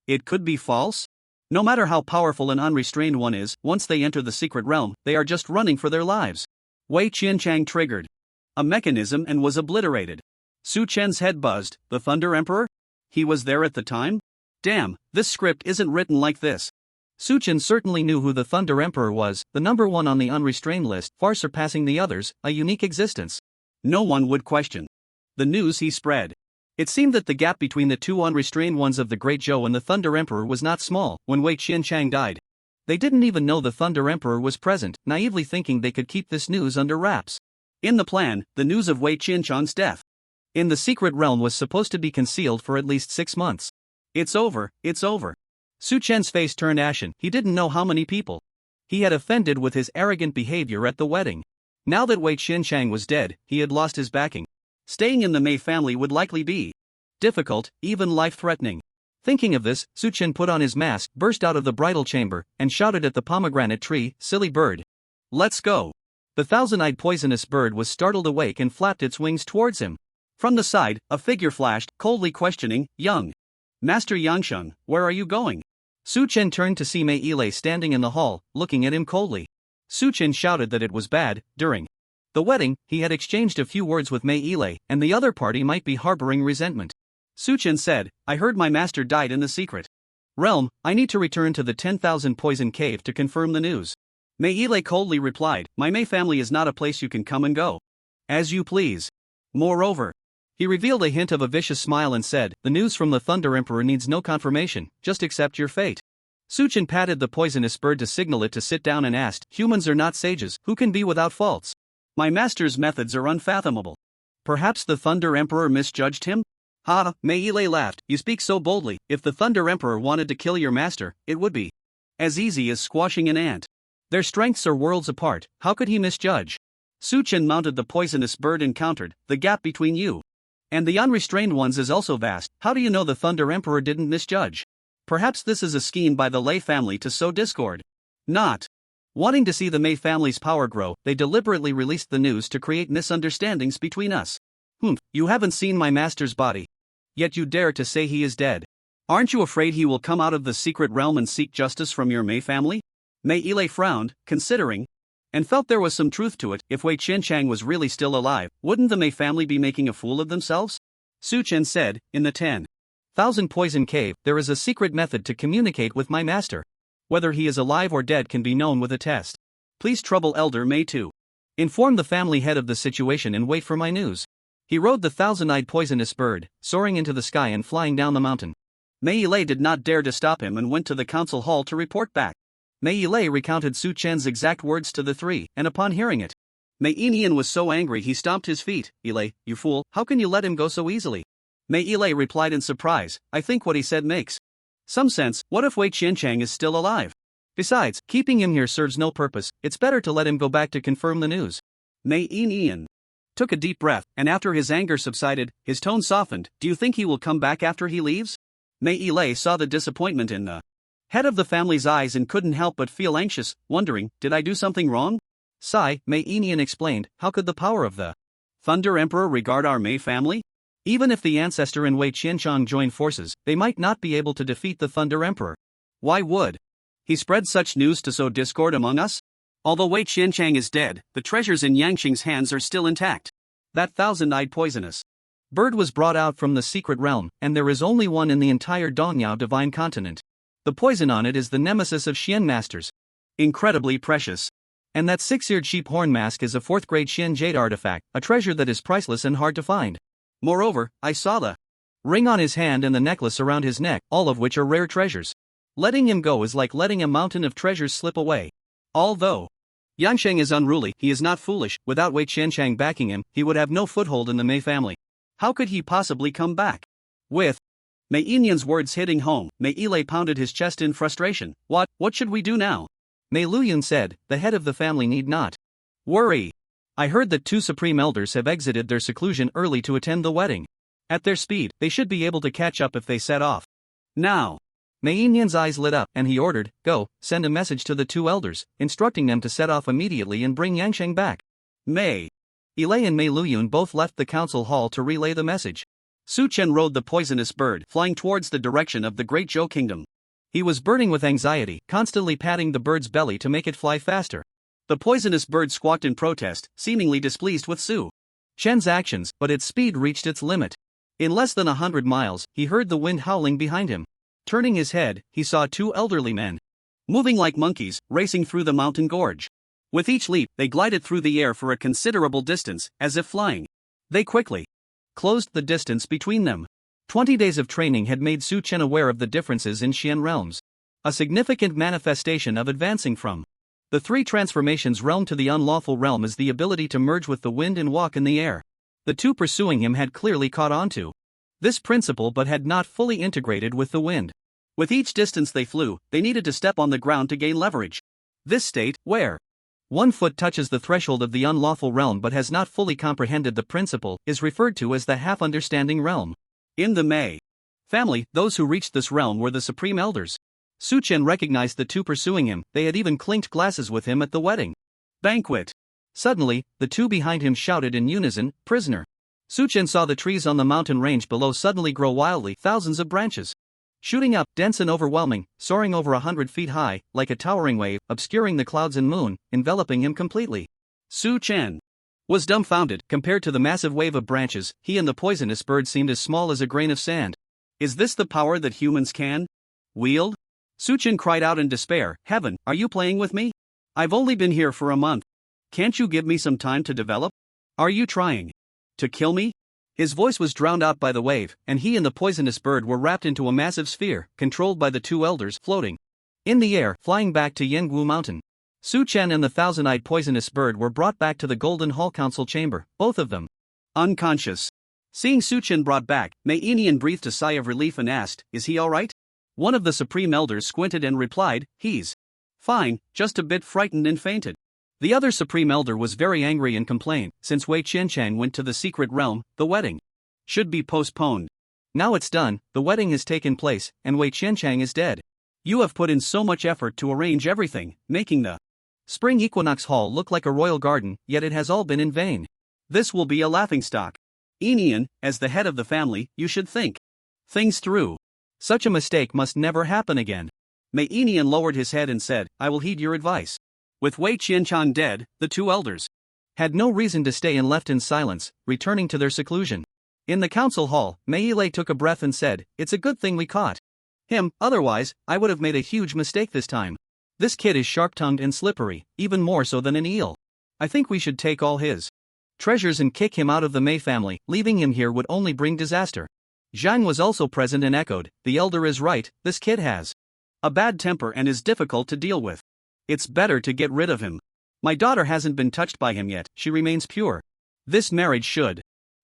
it could be false? No matter how powerful an unrestrained one is, once they enter the secret realm, they are just running for their lives." Wei Qianchang triggered a mechanism and was obliterated. Su Chen's head buzzed. The Thunder Emperor? He was there at the time? Damn, this script isn't written like this. Su Chen certainly knew who the Thunder Emperor was, the number 1 on the unrestrained list, far surpassing the others, a unique existence. No one would question the news he spread. It seemed that the gap between the 2 unrestrained ones of the Great Zhou and the Thunder Emperor was not small. When Wei Qianchang died, They didn't even know the Thunder Emperor was present, naively thinking they could keep this news under wraps. In the plan, the news of Wei Qianchang's death in the secret realm was supposed to be concealed for at least 6 months. It's over, it's over. Su Chen's face turned ashen. He didn't know how many people he had offended with his arrogant behavior at the wedding. Now that Wei Qianchang was dead, he had lost his backing. Staying in the Mei family would likely be difficult, even life-threatening. Thinking of this, Su Chen put on his mask, burst out of the bridal chamber, and shouted at the pomegranate tree, "Silly bird! Let's go!" The thousand-eyed poisonous bird was startled awake and flapped its wings towards him. From the side, a figure flashed, coldly questioning, "Young Master Yangsheng, where are you going?" Su Chen turned to see Mei Yilei standing in the hall, looking at him coldly. Su Chen shouted that it was bad. During the wedding, he had exchanged a few words with Mei Yilei, and the other party might be harboring resentment. Su Chen said, "I heard my master died in the secret realm. I need to return to the 10,000 poison cave to confirm the news." Mei Yilei coldly replied, "My Mei family is not a place you can come and go as you please." Moreover, he revealed a hint of a vicious smile and said, "The news from the Thunder Emperor needs no confirmation, just accept your fate." Su Chen patted the poisonous bird to signal it to sit down and asked, "Humans are not sages, who can be without faults? My master's methods are unfathomable. Perhaps the Thunder Emperor misjudged him?" "Ha!" Mei Yilei laughed, "You speak so boldly. If the Thunder Emperor wanted to kill your master, it would be as easy as squashing an ant. Their strengths are worlds apart, how could he misjudge?" Su Chen mounted the poisonous bird and countered, "The gap between you and the unrestrained ones is also vast. How do you know the Thunder Emperor didn't misjudge? Perhaps this is a scheme by the Lei family to sow discord. Not wanting to see the Mei family's power grow, they deliberately released the news to create misunderstandings between us." You haven't seen my master's body. Yet you dare to say he is dead. Aren't you afraid he will come out of the secret realm and seek justice from your Mei family?" Mei Yilei frowned, considering, and felt there was some truth to it. If Wei Qianchang was really still alive, wouldn't the Mei family be making a fool of themselves? Su Chen said, "In the 10,000 poison cave, there is a secret method to communicate with my master. Whether he is alive or dead can be known with a test. Please trouble Elder Mei to inform the family head of the situation and wait for my news." He rode the thousand-eyed poisonous bird, soaring into the sky and flying down the mountain. Mei Yilei did not dare to stop him and went to the council hall to report back. Mei Yilei recounted Su Chen's exact words to the three, and upon hearing it, Mei Yinian was so angry he stomped his feet. "Yilei, you fool, how can you let him go so easily?" Mei Yilei replied in surprise, "I think what he said makes some sense. What if Wei Qianchang is still alive? Besides, keeping him here serves no purpose. It's better to let him go back to confirm the news." Mei Yinian took a deep breath, and after his anger subsided, his tone softened. "Do you think he will come back after he leaves?" Mei Yilei saw the disappointment in the head of the family's eyes and couldn't help but feel anxious, wondering, "Did I do something wrong?" Sigh, Mei Yinian explained, "How could the power of the Thunder Emperor regard our Mei family? Even if the ancestor and Wei Qianchang join forces, they might not be able to defeat the Thunder Emperor. Why would he spread such news to sow discord among us? Although Wei Qianchang is dead, the treasures in Yangsheng's hands are still intact. That thousand-eyed poisonous bird was brought out from the secret realm, and there is only one in the entire Dongyao divine continent. The poison on it is the nemesis of Xian masters. Incredibly precious. And that six-eared sheep horn mask is a 4th-grade Xian jade artifact, a treasure that is priceless and hard to find. Moreover, I saw the ring on his hand and the necklace around his neck, all of which are rare treasures. Letting him go is like letting a mountain of treasures slip away. Although Yangsheng is unruly, he is not foolish. Without Wei Qianchang backing him, he would have no foothold in the Mei family. How could he possibly come back?" With Mei Yinian's words hitting home, Mei Yilei pounded his chest in frustration. What should we do now?" Mei Luyun said, "The head of the family need not worry. I heard that 2 supreme elders have exited their seclusion early to attend the wedding. At their speed, they should be able to catch up if they set off now." Mei Yinian's eyes lit up, and he ordered, "Go, send a message to the 2 elders, instructing them to set off immediately and bring Yangsheng back." Mei Yilei and Mei Luyun both left the council hall to relay the message. Su Chen rode the poisonous bird, flying towards the direction of the Great Zhou Kingdom. He was burning with anxiety, constantly patting the bird's belly to make it fly faster. The poisonous bird squawked in protest, seemingly displeased with Su Chen's actions, but its speed reached its limit. In less than 100 miles, he heard the wind howling behind him. Turning his head, he saw 2 elderly men, moving like monkeys, racing through the mountain gorge. With each leap, they glided through the air for a considerable distance, as if flying. They quickly closed the distance between them. 20 days of training had made Su Chen aware of the differences in Xian realms. A significant manifestation of advancing from the three transformations realm to the unlawful realm is the ability to merge with the wind and walk in the air. The two pursuing him had clearly caught on to this principle but had not fully integrated with the wind. With each distance they flew, they needed to step on the ground to gain leverage. This state, where one foot touches the threshold of the unlawful realm but has not fully comprehended the principle, is referred to as the half-understanding realm. In the Mei family, those who reached this realm were the supreme elders. Suchen recognized the two pursuing him, they had even clinked glasses with him at the wedding banquet. Suddenly, the two behind him shouted in unison, "Prisoner!" Suchen saw the trees on the mountain range below suddenly grow wildly, thousands of branches shooting up, dense and overwhelming, soaring over 100 feet high, like a towering wave, obscuring the clouds and moon, enveloping him completely. Suchen was dumbfounded. Compared to the massive wave of branches, he and the poisonous bird seemed as small as a grain of sand. Is this the power that humans can wield? Suchen cried out in despair, "Heaven, are you playing with me? I've only been here for a month. Can't you give me some time to develop? Are you trying to kill me?" His voice was drowned out by the wave, and he and the poisonous bird were wrapped into a massive sphere, controlled by the two elders, floating in the air, flying back to Yengwu Mountain. Suchen and the thousand-eyed poisonous bird were brought back to the Golden Hall Council chamber, both of them unconscious. Seeing Suchen brought back, Mei Inian breathed a sigh of relief and asked, "Is he alright?" One of the supreme elders squinted and replied, "He's fine, just a bit frightened and fainted." The other supreme elder was very angry and complained, "Since Wei Qianchang went to the secret realm, the wedding should be postponed. Now it's done, the wedding has taken place, and Wei Qianchang is dead. You have put in so much effort to arrange everything, making the spring equinox hall look like a royal garden, yet it has all been in vain. This will be a laughingstock. Inian, as the head of the family, you should think things through. Such a mistake must never happen again." Mei Inian lowered his head and said, "I will heed your advice." With Wei Qianchang dead, the two elders had no reason to stay and left in silence, returning to their seclusion. In the council hall, Meile took a breath and said, "It's a good thing we caught him, otherwise, I would have made a huge mistake this time. This kid is sharp-tongued and slippery, even more so than an eel. I think we should take all his treasures and kick him out of the Mei family. Leaving him here would only bring disaster." Zhang was also present and echoed, "The elder is right, this kid has a bad temper and is difficult to deal with. It's better to get rid of him. My daughter hasn't been touched by him yet, she remains pure. This marriage should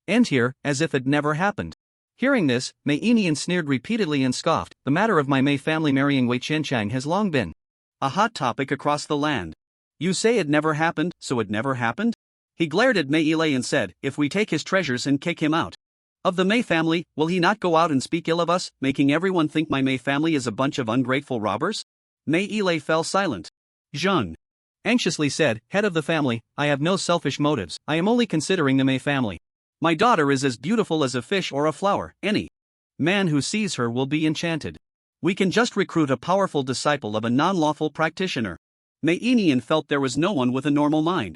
end here, as if it never happened." Hearing this, Mei Inian sneered repeatedly and scoffed, "The matter of my Mei family marrying Wei Qianchang has long been a hot topic across the land. You say it never happened, so it never happened?" He glared at Mei Ile and said, "If we take his treasures and kick him out of the Mei family, will he not go out and speak ill of us, making everyone think my Mei family is a bunch of ungrateful robbers?" Mei Ile fell silent. Zhang anxiously said, "Head of the family, I have no selfish motives, I am only considering the Mei family. My daughter is as beautiful as a fish or a flower, any man who sees her will be enchanted. We can just recruit a powerful disciple of a non-lawful practitioner." Mei Inian felt there was no one with a normal mind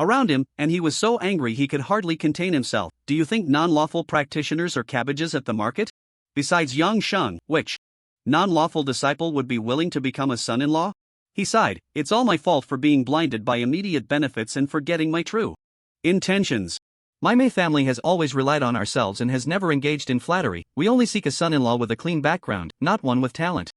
around him, and he was so angry he could hardly contain himself. "Do you think non-lawful practitioners are cabbages at the market? Besides Yang Sheng, which non-lawful disciple would be willing to become a son-in-law?" He sighed, "It's all my fault for being blinded by immediate benefits and forgetting my true intentions. My Mei family has always relied on ourselves and has never engaged in flattery. We only seek a son-in-law with a clean background, not one with talent.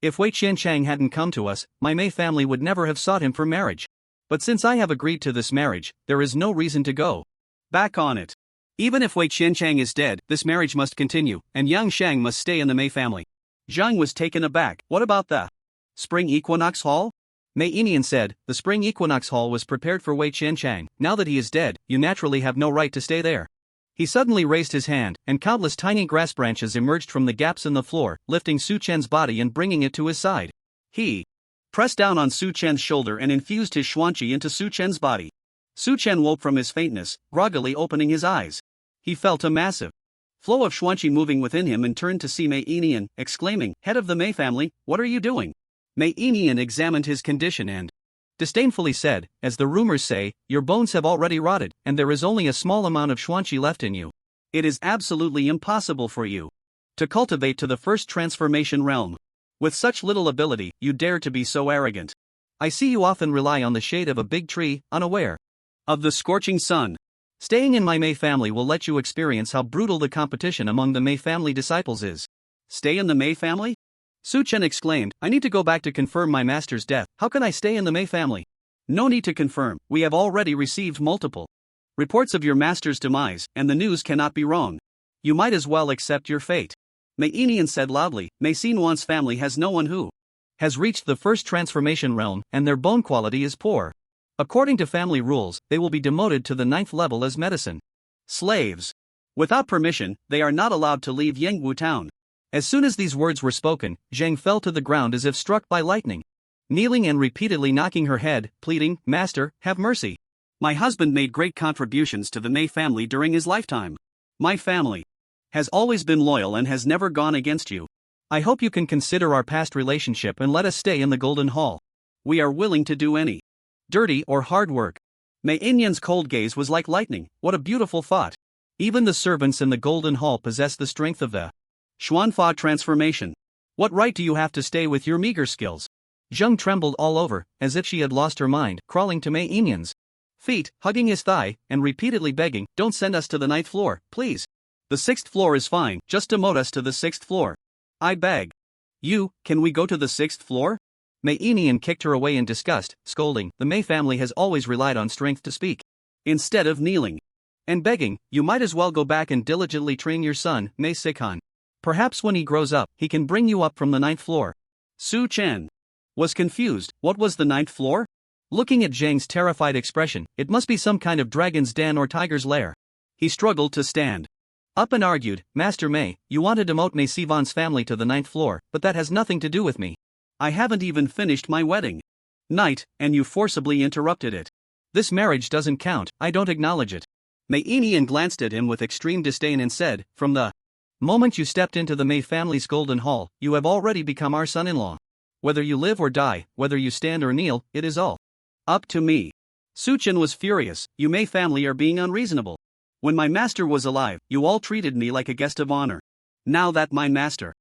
If Wei Qianchang hadn't come to us, my Mei family would never have sought him for marriage. But since I have agreed to this marriage, there is no reason to go back on it. Even if Wei Qianchang is dead, this marriage must continue, and Yang Shang must stay in the Mei family." Zhang was taken aback. "What about the Spring Equinox Hall?" Mei Inian said, "The Spring Equinox Hall was prepared for Wei Qianchang. Now that he is dead, you naturally have no right to stay there." He suddenly raised his hand, and countless tiny grass branches emerged from the gaps in the floor, lifting Su Chen's body and bringing it to his side. He pressed down on Su Chen's shoulder and infused his xuanqi into Su Chen's body. Su Chen woke from his faintness, groggily opening his eyes. He felt a massive flow of xuanqi moving within him and turned to see Mei Inian, exclaiming, "Head of the Mei family, what are you doing?" Mei Inian examined his condition and disdainfully said, "As the rumors say, your bones have already rotted, and there is only a small amount of xuanqi left in you. It is absolutely impossible for you to cultivate to the first transformation realm. With such little ability, you dare to be so arrogant. I see you often rely on the shade of a big tree, unaware of the scorching sun. Staying in my Mei family will let you experience how brutal the competition among the Mei family disciples is." "Stay in the Mei family?" Su Chen exclaimed, I need to go back to confirm my master's death. How can I stay in the Mei family? No need to confirm, we have already received multiple reports of your master's demise, and the news cannot be wrong. You might as well accept your fate. Mei Inian said loudly, Mei Xinwan's family has no one who has reached the first transformation realm, and their bone quality is poor. According to family rules, they will be demoted to the 9th level as medicine slaves. Without permission, they are not allowed to leave Yangwu town. As soon as these words were spoken, Zhang fell to the ground as if struck by lightning, kneeling and repeatedly knocking her head, pleading, Master, have mercy. My husband made great contributions to the Mei family during his lifetime. My family has always been loyal and has never gone against you. I hope you can consider our past relationship and let us stay in the Golden Hall. We are willing to do any dirty or hard work. Mei Inyan's cold gaze was like lightning. What a beautiful thought. Even the servants in the Golden Hall possess the strength of the Xuanfa transformation. What right do you have to stay with your meager skills? Zheng trembled all over, as if she had lost her mind, crawling to Mei Inyan's feet, hugging his thigh, and repeatedly begging, don't send us to the 9th floor, please. The 6th floor is fine, just demote us to the 6th floor. I beg. You, can we go to the 6th floor? Mei Inian kicked her away in disgust, scolding, the Mei family has always relied on strength to speak. Instead of kneeling and begging, you might as well go back and diligently train your son, Mei Sikhan. Perhaps when he grows up, he can bring you up from the 9th floor. Su Chen was confused. What was the 9th floor? Looking at Zhang's terrified expression, it must be some kind of dragon's den or tiger's lair. He struggled to stand up and argued, Master Mei, you want to demote Mei Sivan's family to the 9th floor, but that has nothing to do with me. I haven't even finished my wedding night, and you forcibly interrupted it. This marriage doesn't count, I don't acknowledge it. Mei Inian glanced at him with extreme disdain and said, from the moment you stepped into the Mei family's Golden Hall, you have already become our son-in-law. Whether you live or die, whether you stand or kneel, it is all up to me. Su Chen was furious, you Mei family are being unreasonable. When my master was alive, you all treated me like a guest of honor. Now that my master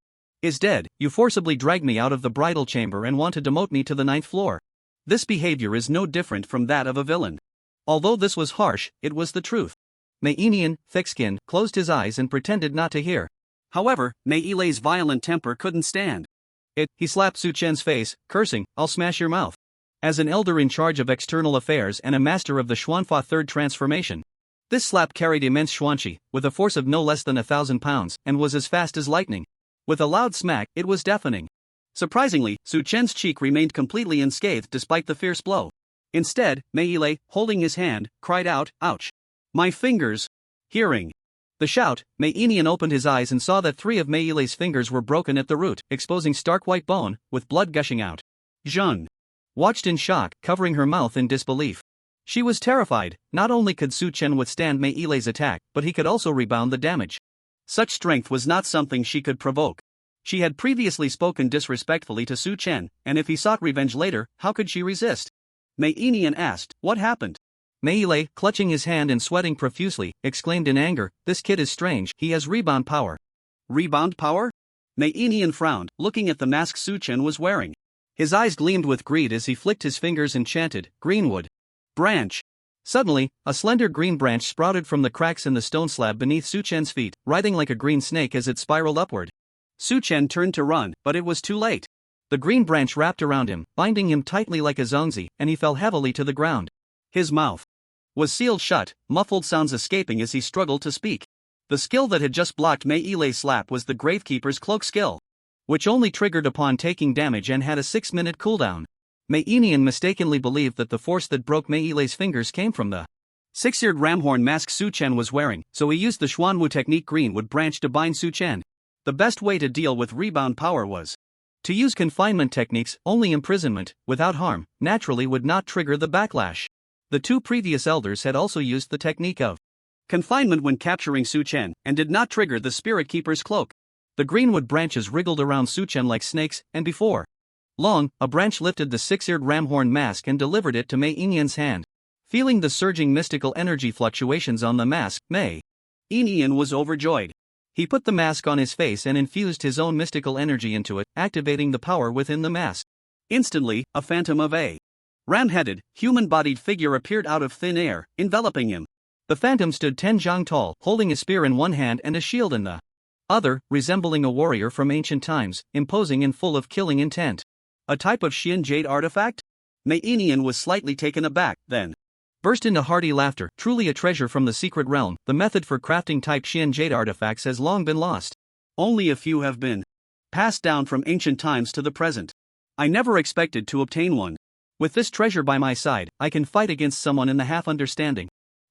is dead, you forcibly drag me out of the bridal chamber and want to demote me to the 9th floor. This behavior is no different from that of a villain. Although this was harsh, it was the truth. Mei Inian, thick-skinned, closed his eyes and pretended not to hear. However, Mei Ilei's violent temper couldn't stand it. He slapped Su Chen's face, cursing, I'll smash your mouth. As an elder in charge of external affairs and a master of the Xuanfa third transformation, this slap carried immense xuanqi, with a force of no less than 1,000 pounds, and was as fast as lightning. With a loud smack, it was deafening. Surprisingly, Su Chen's cheek remained completely unscathed despite the fierce blow. Instead, Mei Ilei, holding his hand, cried out, ouch. My fingers. Hearing the shout, Mei Inian opened his eyes and saw that 3 of Mei Ilei's fingers were broken at the root, exposing stark white bone, with blood gushing out. Zheng watched in shock, covering her mouth in disbelief. She was terrified. Not only could Su Chen withstand Mei Ilei's attack, but he could also rebound the damage. Such strength was not something she could provoke. She had previously spoken disrespectfully to Su Chen, and if he sought revenge later, how could she resist? Mei Inian asked, what happened? Mei Ilei, clutching his hand and sweating profusely, exclaimed in anger, this kid is strange, he has rebound power. Rebound power? Mei Inian frowned, looking at the mask Su Chen was wearing. His eyes gleamed with greed as he flicked his fingers and chanted, Greenwood branch. Suddenly, a slender green branch sprouted from the cracks in the stone slab beneath Su Chen's feet, writhing like a green snake as it spiraled upward. Su Chen turned to run, but it was too late. The green branch wrapped around him, binding him tightly like a zongzi, and he fell heavily to the ground. His mouth was sealed shut, muffled sounds escaping as he struggled to speak. The skill that had just blocked Mei Ilei's slap was the Gravekeeper's cloak skill, which only triggered upon taking damage and had a 6-minute cooldown. Mei Inian mistakenly believed that the force that broke Mei Ilei's fingers came from the 6-eared ramhorn mask Su Chen was wearing, so he used the Xuanwu technique Greenwood branch to bind Su Chen. The best way to deal with rebound power was to use confinement techniques. Only imprisonment, without harm, naturally would not trigger the backlash. The 2 previous elders had also used the technique of confinement when capturing Su Chen, and did not trigger the Spirit Keeper's cloak. The greenwood branches wriggled around Su Chen like snakes, and before long, a branch lifted the 6-eared ramhorn mask and delivered it to Mei Inian's hand. Feeling the surging mystical energy fluctuations on the mask, Mei Inian was overjoyed. He put the mask on his face and infused his own mystical energy into it, activating the power within the mask. Instantly, a phantom of a ram-headed, human-bodied figure appeared out of thin air, enveloping him. The phantom stood 10 zhang tall, holding a spear in one hand and a shield in the Other, resembling a warrior from ancient times, imposing and full of killing intent. A type of Xian jade artifact? Mei Inian was slightly taken aback, then burst into hearty laughter. Truly a treasure from the secret realm. The method for crafting type Xian jade artifacts has long been lost. Only a few have been passed down from ancient times to the present. I never expected to obtain one. With this treasure by my side, I can fight against someone in the half-understanding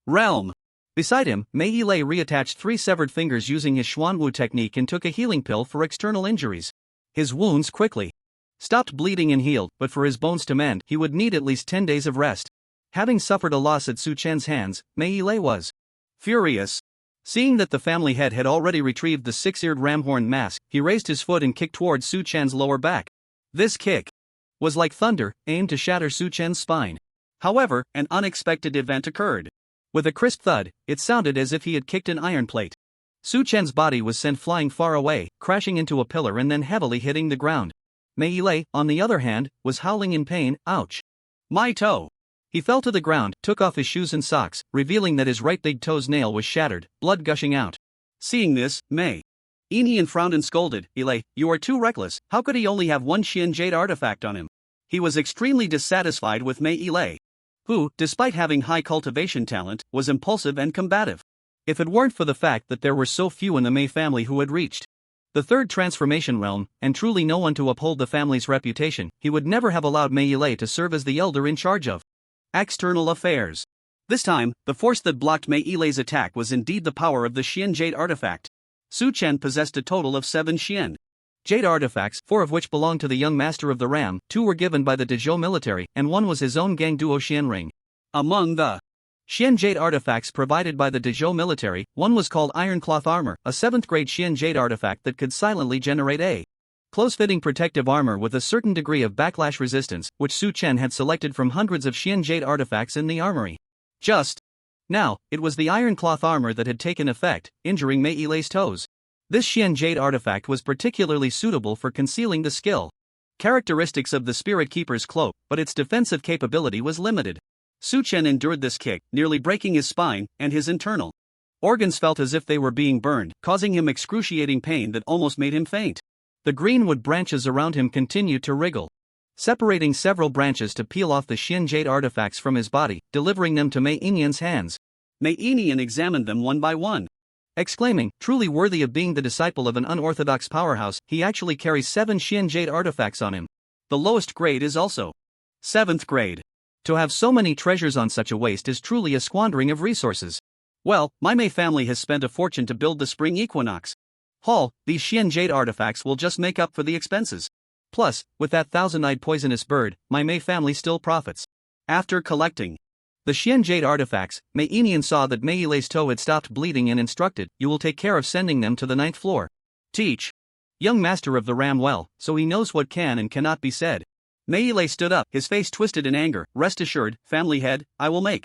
realm. Beside him, Mei Yilei reattached 3 severed fingers using his Xuanwu technique and took a healing pill for external injuries. His wounds quickly stopped bleeding and healed, but for his bones to mend, he would need at least 10 days of rest. Having suffered a loss at Su Chen's hands, Mei Yilei was furious. Seeing that the family head had already retrieved the 6-eared ramhorn mask, he raised his foot and kicked towards Su Chen's lower back. This kick was like thunder, aimed to shatter Su Chen's spine. However, an unexpected event occurred. With a crisp thud, it sounded as if he had kicked an iron plate. Su Chen's body was sent flying far away, crashing into a pillar and then heavily hitting the ground. Mei Yilei, on the other hand, was howling in pain. Ouch! My toe! He fell to the ground, took off his shoes and socks, revealing that his right big toe's nail was shattered, blood gushing out. Seeing this, Mei Inian frowned and scolded, "Yilei, you are too reckless. How could he only have one Xian jade artifact on him?" He was extremely dissatisfied with Mei Yilei, who, despite having high cultivation talent, was impulsive and combative. If it weren't for the fact that there were so few in the Mei family who had reached the 3rd transformation realm, and truly no one to uphold the family's reputation, he would never have allowed Mei Yilei to serve as the elder in charge of external affairs. This time, the force that blocked Mei Yilei's attack was indeed the power of the Xian jade artifact. Su Chen possessed a total of 7 Xian jade artifacts, 4 of which belonged to the young master of the ram, 2 were given by the Dezhou military, and 1 was his own Gang Duo Xian ring. Among the Xian jade artifacts provided by the Dezhou military, 1 was called Iron Cloth Armor, a 7th grade Xian jade artifact that could silently generate a close-fitting protective armor with a certain degree of backlash resistance, which Su Chen had selected from hundreds of Xian jade artifacts in the armory. Just now, it was the Iron Cloth Armor that had taken effect, injuring Mei Yilei's toes. This Xian jade artifact was particularly suitable for concealing the skill characteristics of the Spirit Keeper's cloak, but its defensive capability was limited. Su Chen endured this kick, nearly breaking his spine, and his internal organs felt as if they were being burned, causing him excruciating pain that almost made him faint. The greenwood branches around him continued to wriggle, separating several branches to peel off the Xian jade artifacts from his body, delivering them to Mei Inian's hands. Mei Inian examined them one by one, exclaiming, "Truly worthy of being the disciple of an unorthodox powerhouse, he actually carries 7 Xian jade artifacts on him. The lowest grade is also 7th grade. To have so many treasures on such a waste is truly a squandering of resources. Well, my Mei family has spent a fortune to build the spring equinox hall. These Xian jade artifacts will just make up for the expenses. Plus, with that 1,000-eyed poisonous bird, my Mei family still profits." After collecting the Xian jade artifacts, Mei Inian saw that Mei Yilei's toe had stopped bleeding and instructed, "You will take care of sending them to the 9th floor. Teach young master of the ram well, so he knows what can and cannot be said." Mei Yilei stood up, his face twisted in anger. "Rest assured, family head, I will make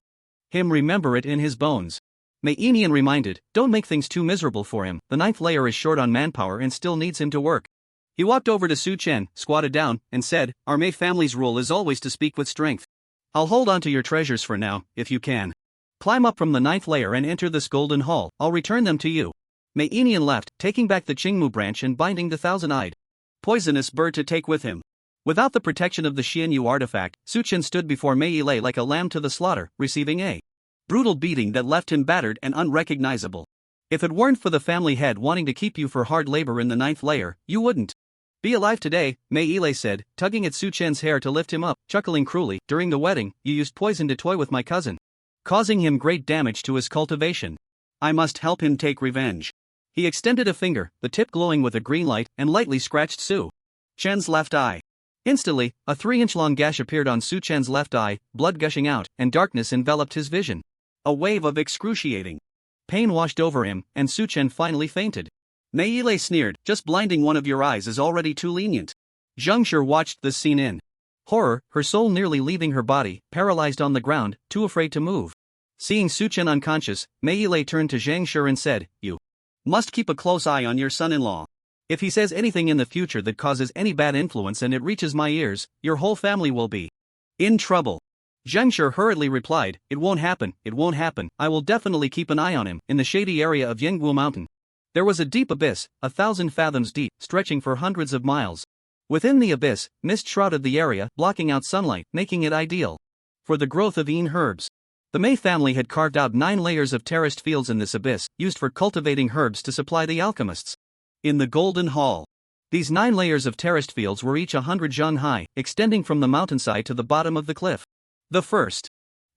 him remember it in his bones." Mei Inian reminded, "Don't make things too miserable for him, the 9th layer is short on manpower and still needs him to work." He walked over to Su Chen, squatted down, and said, "Our Mei family's rule is always to speak with strength. I'll hold on to your treasures for now, if you can climb up from the 9th layer and enter this golden hall, I'll return them to you." Mei Inian left, taking back the Qingmu branch and binding the 1,000-eyed poisonous bird to take with him. Without the protection of the Xianyu artifact, Su Chen stood before Mei Yilei like a lamb to the slaughter, receiving a brutal beating that left him battered and unrecognizable. "If it weren't for the family head wanting to keep you for hard labor in the 9th layer, you wouldn't be alive today," Mei Yilei said, tugging at Su Chen's hair to lift him up, chuckling cruelly. "During the wedding, you used poison to toy with my cousin, causing him great damage to his cultivation. I must help him take revenge." He extended a finger, the tip glowing with a green light, and lightly scratched Su Chen's left eye. Instantly, a 3-inch-long gash appeared on Su Chen's left eye, blood gushing out, and darkness enveloped his vision. A wave of excruciating pain washed over him, and Su Chen finally fainted. Mei Yilei sneered, "Just blinding one of your eyes is already too lenient." Zhang Shi watched this scene in horror, her soul nearly leaving her body, paralyzed on the ground, too afraid to move. Seeing Su Chen unconscious, Mei Yilei turned to Zhang Shi and said, "You must keep a close eye on your son-in-law. If he says anything in the future that causes any bad influence and it reaches my ears, your whole family will be in trouble." Zhang Shi hurriedly replied, "It won't happen, it won't happen. I will definitely keep an eye on him." In the shady area of Yingguo Mountain, There was a deep abyss, 1,000 fathoms deep, stretching for hundreds of miles. Within the abyss, mist shrouded the area, blocking out sunlight, making it ideal for the growth of herbs. The Mei family had carved out 9 layers of terraced fields in this abyss, used for cultivating herbs to supply the alchemists. In the Golden Hall, these 9 layers of terraced fields were each 100 zhang high, extending from the mountainside to the bottom of the cliff. The first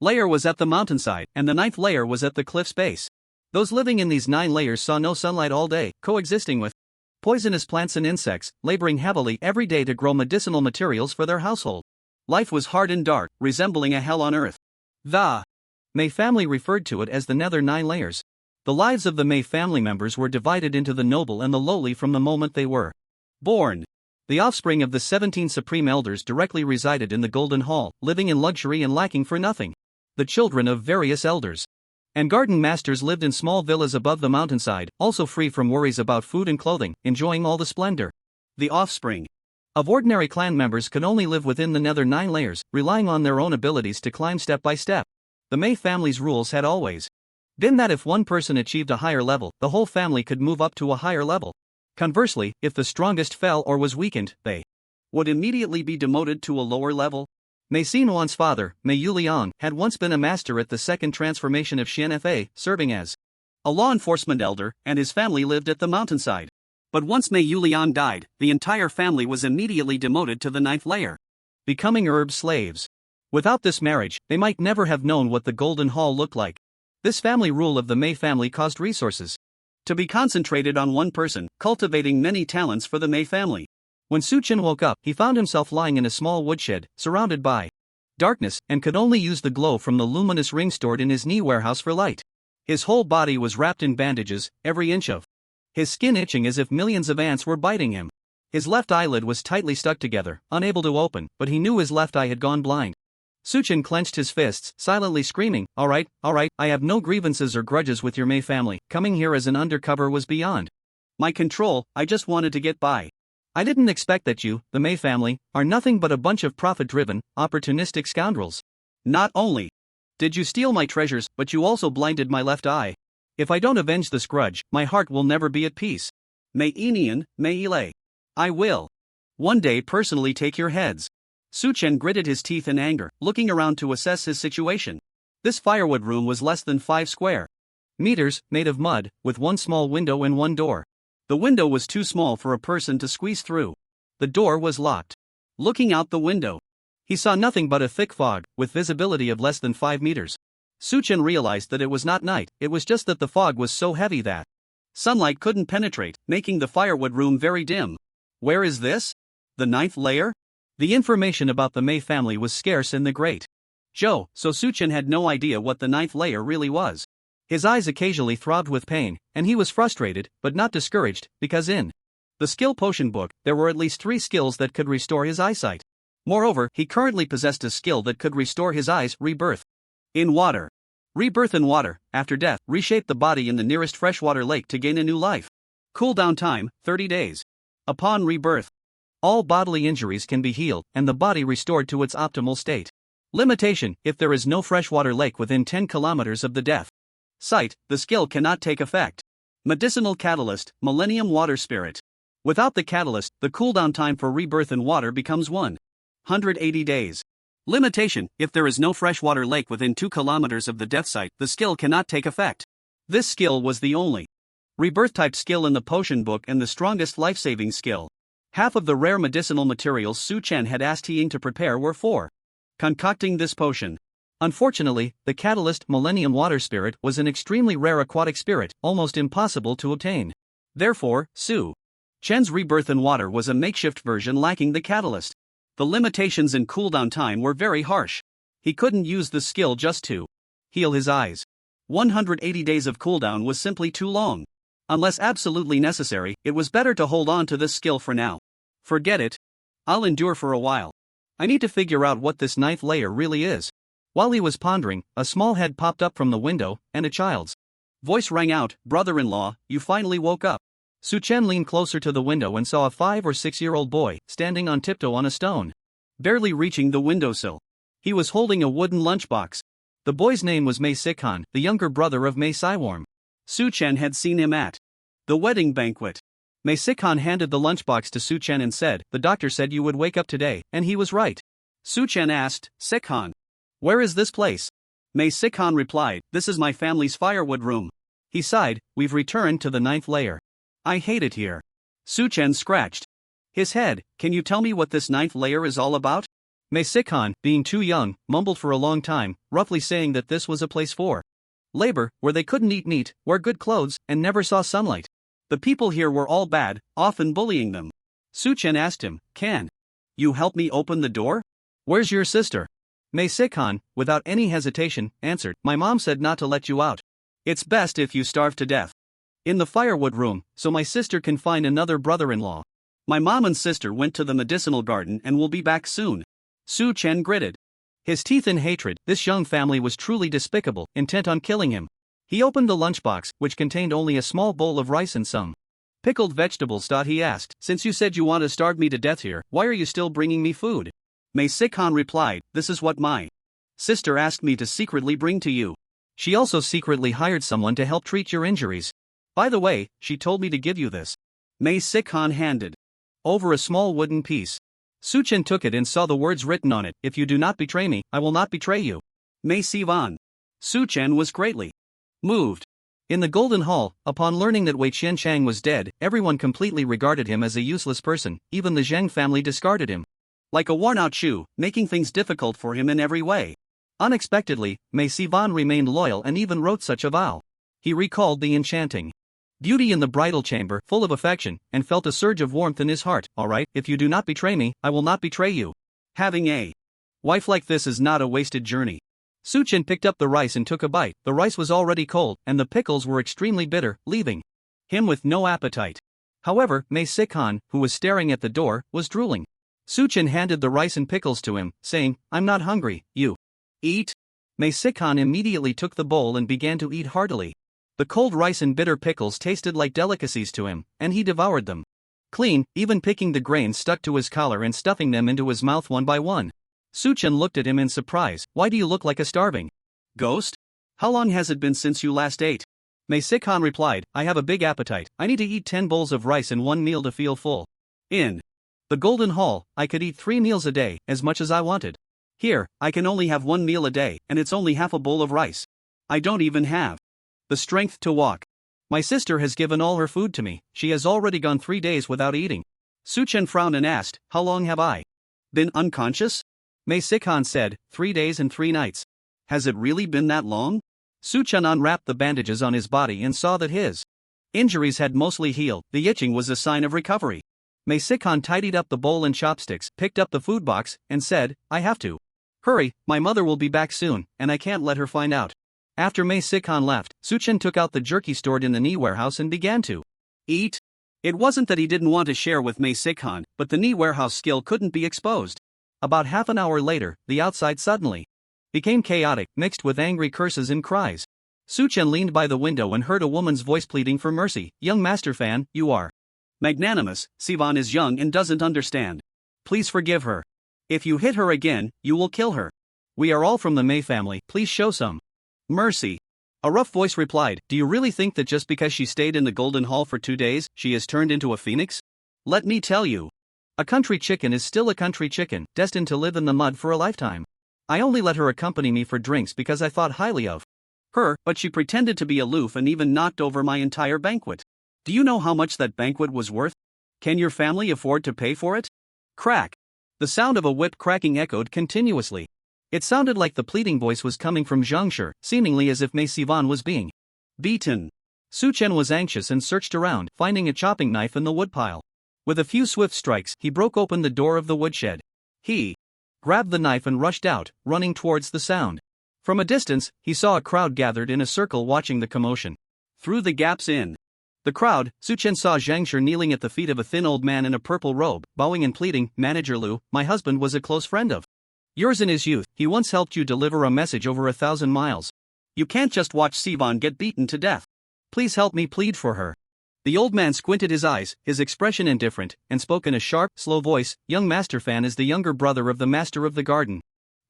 layer was at the mountainside, and the 9th layer was at the cliff's base. Those living in these 9 layers saw no sunlight all day, coexisting with poisonous plants and insects, laboring heavily every day to grow medicinal materials for their household. Life was hard and dark, resembling a hell on earth. The Mei family referred to it as the Nether 9 layers. The lives of the Mei family members were divided into the noble and the lowly from the moment they were born. The offspring of the 17 supreme elders directly resided in the Golden Hall, living in luxury and lacking for nothing. The children of various elders and garden masters lived in small villas above the mountainside, also free from worries about food and clothing, enjoying all the splendor. The offspring of ordinary clan members could only live within the Nether 9 layers, relying on their own abilities to climb step by step. The Mei family's rules had always been that if one person achieved a higher level, the whole family could move up to a higher level. Conversely, if the strongest fell or was weakened, they would immediately be demoted to a lower level. Mei Xinuan's father, Mei Yuliang, had once been a master at the second transformation of Xianfa, serving as a law enforcement elder, and his family lived at the mountainside. But once Mei Yuliang died, the entire family was immediately demoted to the 9th layer, becoming herb slaves. Without this marriage, they might never have known what the Golden Hall looked like. This family rule of the Mei family caused resources to be concentrated on one person, cultivating many talents for the Mei family. When Su Chen woke up, he found himself lying in a small woodshed, surrounded by darkness, and could only use the glow from the luminous ring stored in his knee warehouse for light. His whole body was wrapped in bandages, every inch of his skin itching as if millions of ants were biting him. His left eyelid was tightly stuck together, unable to open, but he knew his left eye had gone blind. Su Chen clenched his fists, silently screaming, all right, I have no grievances or grudges with your Mei family. Coming here as an undercover was beyond my control. I just wanted to get by. I didn't expect that you, the Mei family, are nothing but a bunch of profit-driven, opportunistic scoundrels. Not only did you steal my treasures, but you also blinded my left eye. If I don't avenge this grudge, my heart will never be at peace. Mei Enian, Mei Ile. I will one day personally take your heads. Su Chen gritted his teeth in anger, looking around to assess his situation. This firewood room was less than 5 square meters, made of mud, with one small window and one door. The window was too small for a person to squeeze through. The door was locked. Looking out the window, he saw nothing but a thick fog, with visibility of less than 5 meters. Su Chen realized that it was not night, it was just that the fog was so heavy that sunlight couldn't penetrate, making the firewood room very dim. Where is this? The 9th layer? The information about the Mei family was scarce in the Great Zhou, so Su Chen had no idea what the 9th layer really was. His eyes occasionally throbbed with pain, and he was frustrated, but not discouraged, because in the skill potion book, there were at least 3 skills that could restore his eyesight. Moreover, he currently possessed a skill that could restore his eyes, rebirth in water. Rebirth in water, after death, reshape the body in the nearest freshwater lake to gain a new life. Cooldown time, 30 days. Upon rebirth, all bodily injuries can be healed, and the body restored to its optimal state. Limitation: if there is no freshwater lake within 10 kilometers of the death site, the skill cannot take effect. Medicinal Catalyst, Millennium Water Spirit. Without the catalyst, the cooldown time for rebirth in water becomes 180 days. Limitation: if there is no freshwater lake within 2 kilometers of the death site, the skill cannot take effect. This skill was the only rebirth-type skill in the potion book and the strongest life-saving skill. Half of the rare medicinal materials Su Chen had asked Ying to prepare were for concocting this potion. Unfortunately, the catalyst Millennium Water Spirit was an extremely rare aquatic spirit, almost impossible to obtain. Therefore, Su Chen's rebirth in water was a makeshift version lacking the catalyst. The limitations in cooldown time were very harsh. He couldn't use the skill just to heal his eyes. 180 days of cooldown was simply too long. Unless absolutely necessary, it was better to hold on to this skill for now. Forget it. I'll endure for a while. I need to figure out what this 9th layer really is. While he was pondering, a small head popped up from the window, and a child's voice rang out, "Brother-in-law, you finally woke up." Su Chen leaned closer to the window and saw a 5 or 6-year-old boy, standing on tiptoe on a stone, barely reaching the windowsill. He was holding a wooden lunchbox. The boy's name was Mei Sikhan, the younger brother of Mei Siworm. Su Chen had seen him at The wedding banquet. Mei Sikhan handed the lunchbox to Su Chen and said, "The doctor said you would wake up today," and he was right. Su Chen asked, "Sikhan, "Where is this place?" Mei Sikhan replied, "This is my family's firewood room." He sighed, "We've returned to the 9th layer. I hate it here." Su Chen scratched his head. "Can you tell me what this 9th layer is all about?" Mei Sikhan, being too young, mumbled for a long time, roughly saying that this was a place for labor, where they couldn't eat meat, wear good clothes, and never saw sunlight. The people here were all bad, often bullying them. Su Chen asked him, "Can you help me open the door?" "Where's your sister?" Mei Sikhan, without any hesitation, answered, "My mom said not to let you out. It's best if you starve to death in the firewood room, so my sister can find another brother-in-law." My mom and sister went to the medicinal garden and will be back soon. Su Chen gritted his teeth in hatred. This young family was truly despicable, intent on killing him. He opened the lunchbox, which contained only a small bowl of rice and some pickled vegetables. He asked, "Since you said you want to starve me to death here, why are you still bringing me food?" Mei Sikhan replied, "This is what my sister asked me to secretly bring to you. She also secretly hired someone to help treat your injuries. By the way, she told me to give you this." Mei Sikhan handed over a small wooden piece. Su Chen took it and saw the words written on it, "If you do not betray me, I will not betray you." Mei Sivan. Su Chen was greatly moved. In the Golden Hall, upon learning that Wei Qianchang was dead, everyone completely regarded him as a useless person. Even the Zhang family discarded him like a worn-out shoe, making things difficult for him in every way. Unexpectedly, Mei Sivan remained loyal and even wrote such a vow. He recalled the enchanting beauty in the bridal chamber, full of affection, and felt a surge of warmth in his heart. "All right, if you do not betray me, I will not betray you." Having a wife like this is not a wasted journey. Su Chen picked up the rice and took a bite. The rice was already cold, and the pickles were extremely bitter, leaving him with no appetite. However, Mei Sikhan, who was staring at the door, was drooling. Su Chen handed the rice and pickles to him, saying, "I'm not hungry, you eat." Mei Sikhan immediately took the bowl and began to eat heartily. The cold rice and bitter pickles tasted like delicacies to him, and he devoured them clean, even picking the grains stuck to his collar and stuffing them into his mouth one by one. Su Chen looked at him in surprise. "Why do you look like a starving ghost? How long has it been since you last ate?" Mei Sikhan replied, "I have a big appetite. I need to eat 10 bowls of rice in one meal to feel full. In the Golden Hall, I could eat 3 meals a day, as much as I wanted. Here, I can only have 1 meal a day, and it's only half a bowl of rice. I don't even have the strength to walk. My sister has given all her food to me. She has already gone 3 days without eating." Su Chen frowned and asked, "How long have I been unconscious?" Mei Sikhan said, 3 days and 3 nights. "Has it really been that long?" Su Chen unwrapped the bandages on his body and saw that his injuries had mostly healed. The itching was a sign of recovery. Mei Sikhan tidied up the bowl and chopsticks, picked up the food box, and said, "I have to hurry, my mother will be back soon, and I can't let her find out." After Mei Sikhan left, Su Chen took out the jerky stored in the knee warehouse and began to eat. It wasn't that he didn't want to share with Mei Sikhan, but the knee warehouse skill couldn't be exposed. About half an hour later, the outside suddenly became chaotic, mixed with angry curses and cries. Su Chen leaned by the window and heard a woman's voice pleading for mercy. "Young Master Fan, you are magnanimous. Sivan is young and doesn't understand. Please forgive her. If you hit her again, you will kill her. We are all from the Mei family, please show some mercy." A rough voice replied, "Do you really think that just because she stayed in the Golden Hall for 2 days, she has turned into a phoenix? Let me tell you. A country chicken is still a country chicken, destined to live in the mud for a lifetime. I only let her accompany me for drinks because I thought highly of her, but she pretended to be aloof and even knocked over my entire banquet. Do you know how much that banquet was worth? Can your family afford to pay for it?" Crack. The sound of a whip cracking echoed continuously. It sounded like the pleading voice was coming from Zhangshi, seemingly as if Mei Sivan was being beaten. Su Chen was anxious and searched around, finding a chopping knife in the woodpile. With a few swift strikes, he broke open the door of the woodshed. He grabbed the knife and rushed out, running towards the sound. From a distance, he saw a crowd gathered in a circle watching the commotion. Through the gaps in the crowd, Su Chen saw Zhangshi kneeling at the feet of a thin old man in a purple robe, bowing and pleading, "Manager Lu, my husband was a close friend of yours in his youth. He once helped you deliver a message over 1,000 miles. You can't just watch Sivan get beaten to death. Please help me plead for her." The old man squinted his eyes, his expression indifferent, and spoke in a sharp, slow voice. "Young Master Fan is the younger brother of the Master of the Garden.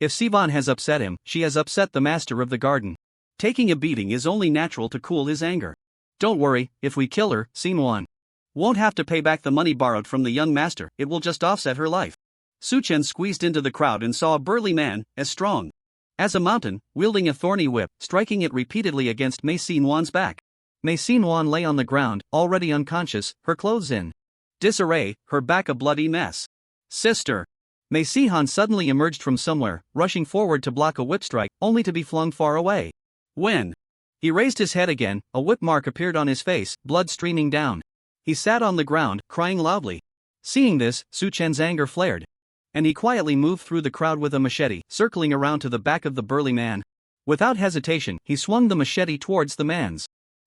If Sivan has upset him, she has upset the Master of the Garden. Taking a beating is only natural to cool his anger. Don't worry, if we kill her, Scene 1 won't have to pay back the money borrowed from the young master, it will just offset her life. Su-chen squeezed into the crowd and saw a burly man, as strong as a mountain, wielding a thorny whip, striking it repeatedly against Mei Xin-wan's back. Mei Xin-wan lay on the ground, already unconscious, her clothes in disarray, her back a bloody mess. Sister! Mei Sihan suddenly emerged from somewhere, rushing forward to block a whip strike, only to be flung far away. When he raised his head again, a whip mark appeared on his face, blood streaming down. He sat on the ground, crying loudly. Seeing this, Su-chen's anger flared, and he quietly moved through the crowd with a machete, circling around to the back of the burly man. Without hesitation, he swung the machete towards the man's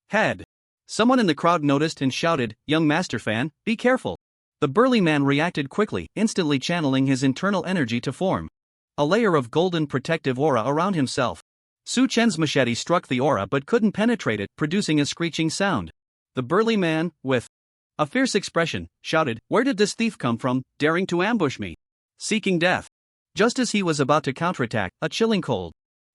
head. Someone in the crowd noticed and shouted, "Young master fan, be careful." The burly man reacted quickly, instantly channeling his internal energy to form a layer of golden protective aura around himself. Su-chen's machete struck the aura but couldn't penetrate it, producing a screeching sound. The burly man, with a fierce expression, shouted, "Where did this thief come from, daring to ambush me? Seeking death?" Just as he was about to counterattack, a chilling cold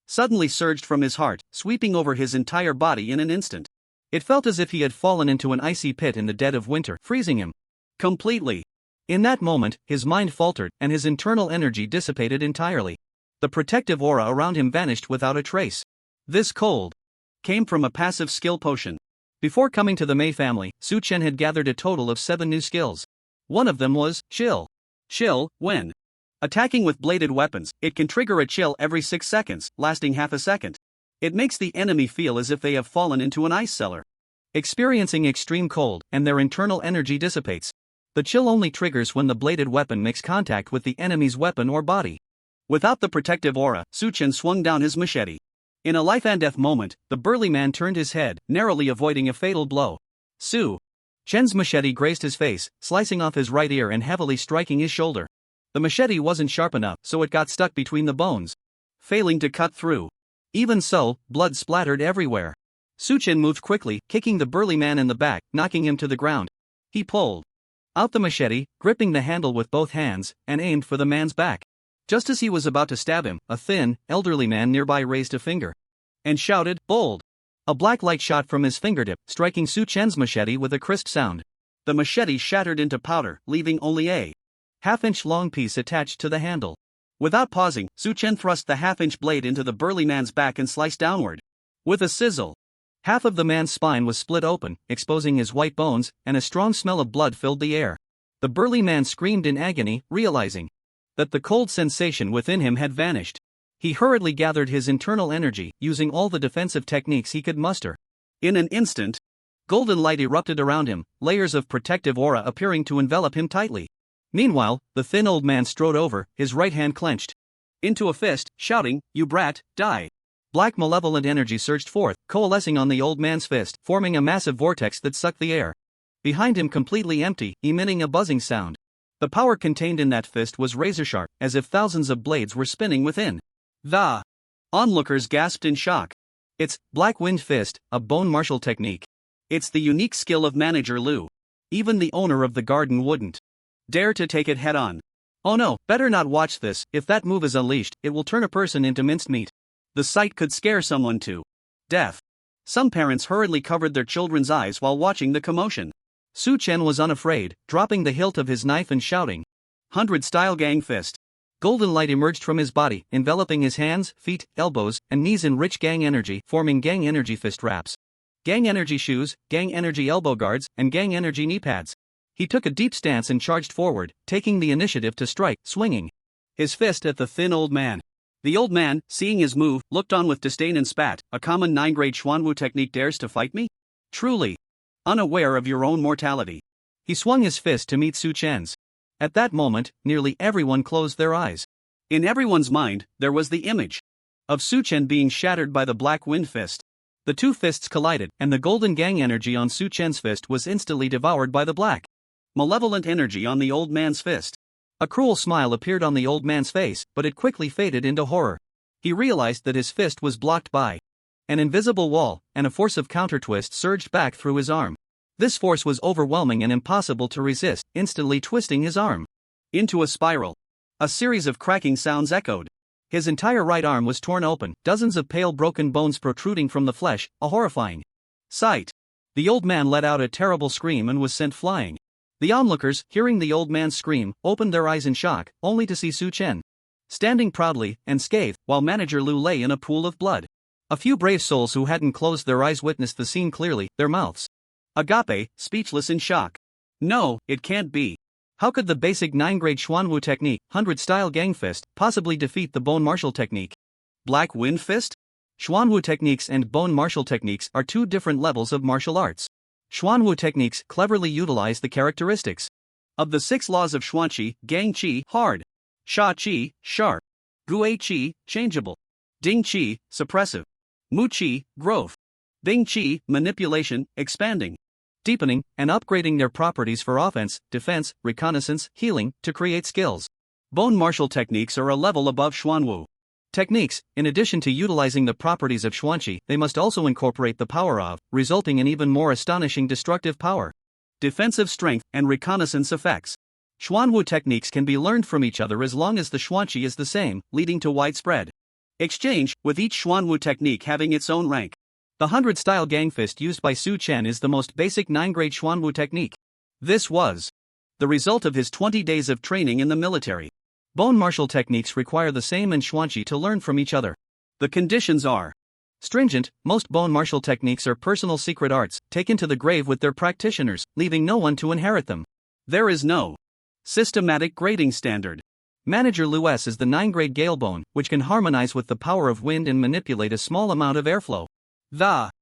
suddenly surged from his heart, sweeping over his entire body in an instant. It felt as if he had fallen into an icy pit in the dead of winter, freezing him completely. In that moment, his mind faltered and his internal energy dissipated entirely. The protective aura around him vanished without a trace. This cold came from a passive skill potion. Before coming to the Mei family, Su-chen had gathered a total of 7 new skills. One of them was chill. Chill, when attacking with bladed weapons, it can trigger a chill every 6 seconds, lasting half a second. It makes the enemy feel as if they have fallen into an ice cellar, experiencing extreme cold, and their internal energy dissipates. The chill only triggers when the bladed weapon makes contact with the enemy's weapon or body. Without the protective aura, Su-chen swung down his machete. In a life-and-death moment, the burly man turned his head, narrowly avoiding a fatal blow. Su-chen's machete grazed his face, slicing off his right ear and heavily striking his shoulder. The machete wasn't sharp enough, so it got stuck between the bones, failing to cut through. Even so, blood splattered everywhere. Su-chen moved quickly, kicking the burly man in the back, knocking him to the ground. He pulled out the machete, gripping the handle with both hands, and aimed for the man's back. Just as he was about to stab him, a thin, elderly man nearby raised a finger and shouted, "Bold!" A black light shot from his fingertip, striking Su-chen's machete with a crisp sound. The machete shattered into powder, leaving only a half-inch long piece attached to the handle. Without pausing, Su-chen thrust the half-inch blade into the burly man's back and sliced downward. With a sizzle, half of the man's spine was split open, exposing his white bones, and a strong smell of blood filled the air. The burly man screamed in agony, realizing that the cold sensation within him had vanished. He hurriedly gathered his internal energy, using all the defensive techniques he could muster. In an instant, golden light erupted around him, layers of protective aura appearing to envelop him tightly. Meanwhile, the thin old man strode over, his right hand clenched into a fist, shouting, "You brat, die!" Black malevolent energy surged forth, coalescing on the old man's fist, forming a massive vortex that sucked the air behind him completely empty, emitting a buzzing sound. The power contained in that fist was razor-sharp, as if thousands of blades were spinning within. The onlookers gasped in shock. It's Black Wind Fist, a bone martial technique. It's the unique skill of Manager Liu. Even the owner of the garden wouldn't dare to take it head-on. Oh no, better not watch this. If that move is unleashed, it will turn a person into minced meat. The sight could scare someone to death. Some parents hurriedly covered their children's eyes while watching the commotion. Su-chen was unafraid, dropping the hilt of his knife and shouting, "100-style gang fist." Golden light emerged from his body, enveloping his hands, feet, elbows, and knees in rich gang energy, forming gang energy fist wraps, gang energy shoes, gang energy elbow guards, and gang energy knee pads. He took a deep stance and charged forward, taking the initiative to strike, swinging his fist at the thin old man. The old man, seeing his move, looked on with disdain and spat, "A common 9-grade Xuanwu technique dares to fight me? Truly unaware of your own mortality." He swung his fist to meet Su-chen's. At that moment, nearly everyone closed their eyes. In everyone's mind, there was the image of Su-chen being shattered by the Black Wind Fist. The two fists collided, and the golden gang energy on Su-chen's fist was instantly devoured by the black malevolent energy on the old man's fist. A cruel smile appeared on the old man's face, but it quickly faded into horror. He realized that his fist was blocked by an invisible wall, and a force of counter-twist surged back through his arm. This force was overwhelming and impossible to resist, instantly twisting his arm into a spiral. A series of cracking sounds echoed. His entire right arm was torn open, dozens of pale broken bones protruding from the flesh, a horrifying sight. The old man let out a terrible scream and was sent flying. The onlookers, hearing the old man's scream, opened their eyes in shock, only to see Su Chen standing proudly and scathed, while Manager Lu lay in a pool of blood. A few brave souls who hadn't closed their eyes witnessed the scene clearly, their mouths agape, speechless in shock. No, it can't be. How could the basic 9-grade Xuanwu technique, 100-style gang fist, possibly defeat the bone martial technique? Black wind fist? Xuanwu techniques and bone martial techniques are two different levels of martial arts. Xuanwu techniques cleverly utilize the characteristics of the 6 laws of Xuanqi: Gang Qi, hard; Sha Qi, sharp; Gui Qi, changeable; Ding Qi, suppressive; Mu Qi, growth; Bing Qi, manipulation, expanding, deepening, and upgrading their properties for offense, defense, reconnaissance, healing, to create skills. Bone martial techniques are a level above Xuanwu techniques. In addition to utilizing the properties of Xuanqi, they must also incorporate the power of, resulting in even more astonishing destructive power, defensive strength, and reconnaissance effects. Xuanwu techniques can be learned from each other as long as the Xuanqi is the same, leading to widespread exchange, with each Xuanwu technique having its own rank. The 100-style gang fist used by Su Chen is the most basic 9-grade Xuanwu technique. This was the result of his 20 days of training in the military. Bone martial techniques require the same in Xuanqi to learn from each other. The conditions are stringent. Most bone martial techniques are personal secret arts, taken to the grave with their practitioners, leaving no one to inherit them. There is no systematic grading standard. Manager Lawless is the 9-grade Gale Bone, which can harmonize with the power of wind and manipulate a small amount of airflow. The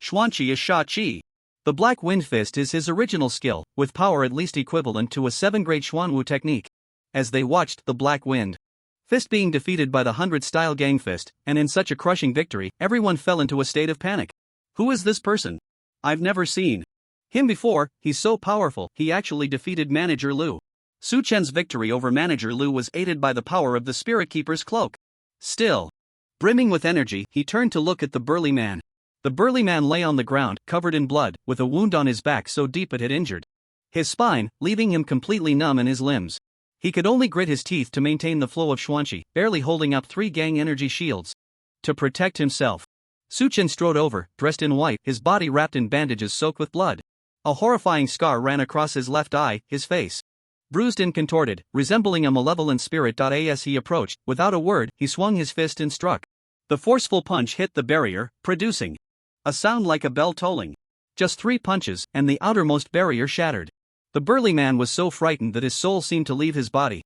Xuanqi is Sha Qi. The Black Wind Fist is his original skill, with power at least equivalent to a 7-grade Xuanwu technique. As they watched the Black Wind Fist being defeated by the 100-style gang fist, and in such a crushing victory, everyone fell into a state of panic. Who is this person? I've never seen him before. He's so powerful. He actually defeated Manager Lu. Su Chen's victory over Manager Lu was aided by the power of the Spirit Keeper's cloak. Still brimming with energy, he turned to look at the burly man. The burly man lay on the ground, covered in blood, with a wound on his back so deep it had injured his spine, leaving him completely numb in his limbs. He could only grit his teeth to maintain the flow of Xuanqi, barely holding up 3 gang energy shields to protect himself. Su Chen strode over, dressed in white, his body wrapped in bandages soaked with blood. A horrifying scar ran across his left eye, his face bruised and contorted, resembling a malevolent spirit. As he approached, without a word, he swung his fist and struck. The forceful punch hit the barrier, producing a sound like a bell tolling. Just 3 punches, and the outermost barrier shattered. The burly man was so frightened that his soul seemed to leave his body.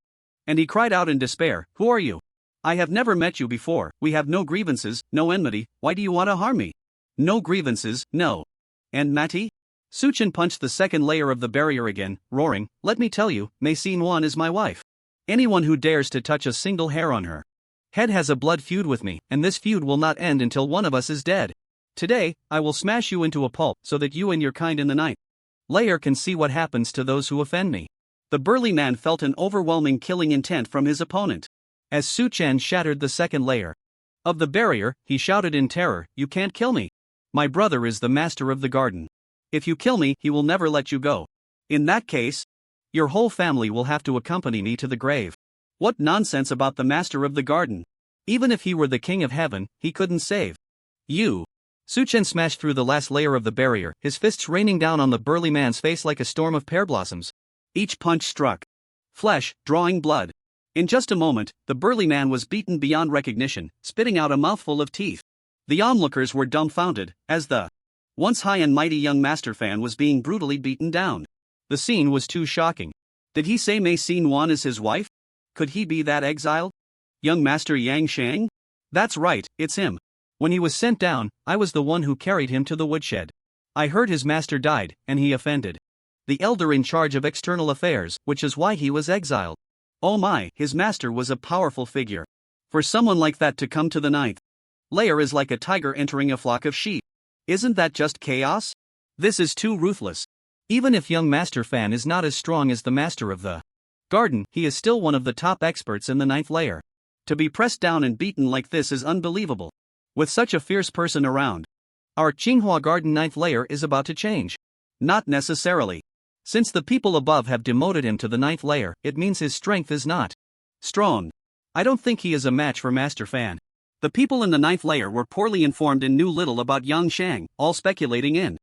And he cried out in despair, "Who are you? I have never met you before. We have no grievances, no enmity. Why do you want to harm me?" "No grievances, no. And Mati?" Su Chen punched the second layer of the barrier again, roaring, "Let me tell you, Yuan is my wife. Anyone who dares to touch a single hair on her head has a blood feud with me, and this feud will not end until one of us is dead. Today, I will smash you into a pulp so that you and your kind in the ninth layer can see what happens to those who offend me." The burly man felt an overwhelming killing intent from his opponent. As Su Chen shattered the second layer of the barrier, he shouted in terror, "You can't kill me. My brother is the master of the garden. If you kill me, he will never let you go. In that case, your whole family will have to accompany me to the grave." What nonsense about the master of the garden? Even if he were the king of heaven, he couldn't save you. Su Chen smashed through the last layer of the barrier, his fists raining down on the burly man's face like a storm of pear blossoms. Each punch struck flesh, drawing blood. In just a moment, the burly man was beaten beyond recognition, spitting out a mouthful of teeth. The onlookers were dumbfounded, as the once high and mighty young master fan was being brutally beaten down. The scene was too shocking. Did he say Yuan is his wife? Could he be that exiled young master Yang Shang? That's right, it's him. When he was sent down, I was the one who carried him to the woodshed. I heard his master died, and he offended the elder in charge of external affairs, which is why he was exiled. Oh my, his master was a powerful figure. For someone like that to come to the ninth layer is like a tiger entering a flock of sheep. Isn't that just chaos? This is too ruthless. Even if young Master Fan is not as strong as the master of the garden, he is still one of the top experts in the ninth layer. To be pressed down and beaten like this is unbelievable. With such a fierce person around, our Tsinghua garden ninth layer is about to change. Not necessarily. Since the people above have demoted him to the ninth layer, it means his strength is not strong. I don't think he is a match for Master Fan. The people in the ninth layer were poorly informed and knew little about Yang Shang, all speculating in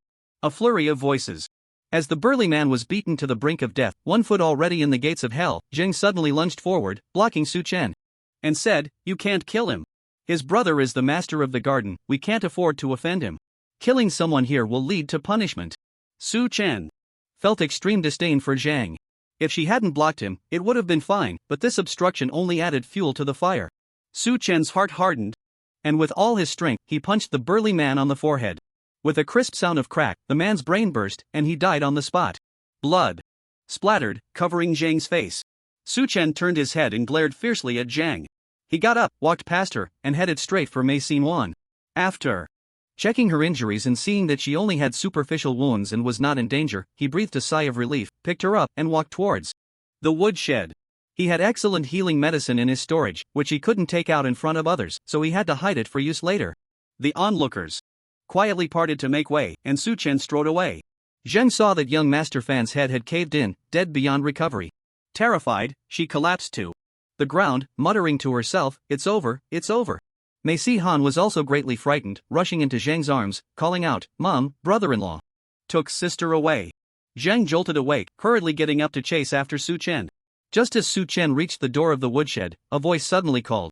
A flurry of voices. As the burly man was beaten to the brink of death, 1 foot already in the gates of hell, Zheng suddenly lunged forward, blocking Su Chen. And said, "You can't kill him. His brother is the master of the garden, we can't afford to offend him. Killing someone here will lead to punishment." Su Chen felt extreme disdain for Zhang. If she hadn't blocked him, it would have been fine, but this obstruction only added fuel to the fire. Su Chen's heart hardened, and with all his strength, he punched the burly man on the forehead. With a crisp sound of crack, the man's brain burst, and he died on the spot. Blood splattered, covering Zhang's face. Su Chen turned his head and glared fiercely at Zhang. He got up, walked past her, and headed straight for Mei Xin. After checking her injuries and seeing that she only had superficial wounds and was not in danger, he breathed a sigh of relief, picked her up, and walked towards the woodshed. He had excellent healing medicine in his storage, which he couldn't take out in front of others, so he had to hide it for use later. The onlookers quietly parted to make way, and Su Chen strode away. Zheng saw that young Master Fan's head had caved in, dead beyond recovery. Terrified, she collapsed to the ground, muttering to herself, "It's over, it's over." Mei Si-han was also greatly frightened, rushing into Zheng's arms, calling out, "Mom, brother-in-law." Took sister away. Zheng jolted awake, hurriedly getting up to chase after Su Chen. Just as Su Chen reached the door of the woodshed, a voice suddenly called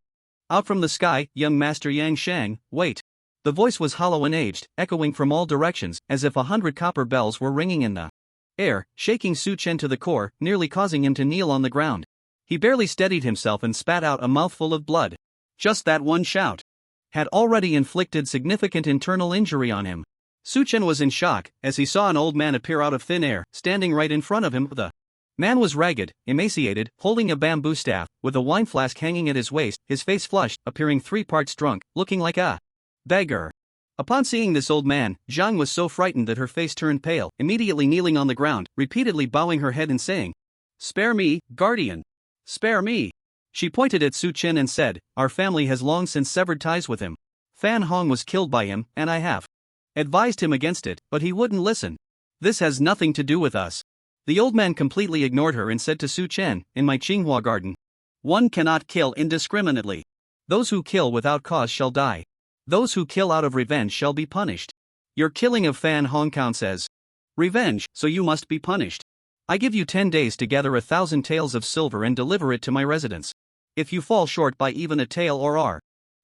out from the sky, "Young Master Yang Shang, wait." The voice was hollow and aged, echoing from all directions, as if 100 copper bells were ringing in the air, shaking Su Chen to the core, nearly causing him to kneel on the ground. He barely steadied himself and spat out a mouthful of blood. Just that one shout had already inflicted significant internal injury on him. Su Chen was in shock, as he saw an old man appear out of thin air, standing right in front of him. The man was ragged, emaciated, holding a bamboo staff, with a wine flask hanging at his waist, his face flushed, appearing 3 parts drunk, looking like a beggar. Upon seeing this old man, Zhang was so frightened that her face turned pale, immediately kneeling on the ground, repeatedly bowing her head and saying, "Spare me, guardian. Spare me." She pointed at Su Chen and said, "Our family has long since severed ties with him. Fan Hong was killed by him, and I have advised him against it, but he wouldn't listen. This has nothing to do with us." The old man completely ignored her and said to Su Chen, "In my Qinghua garden, one cannot kill indiscriminately. Those who kill without cause shall die. Those who kill out of revenge shall be punished. Your killing of Fan Hong counts as revenge, so you must be punished. I give you 10 days to gather 1,000 taels of silver and deliver it to my residence. If you fall short by even a tael or are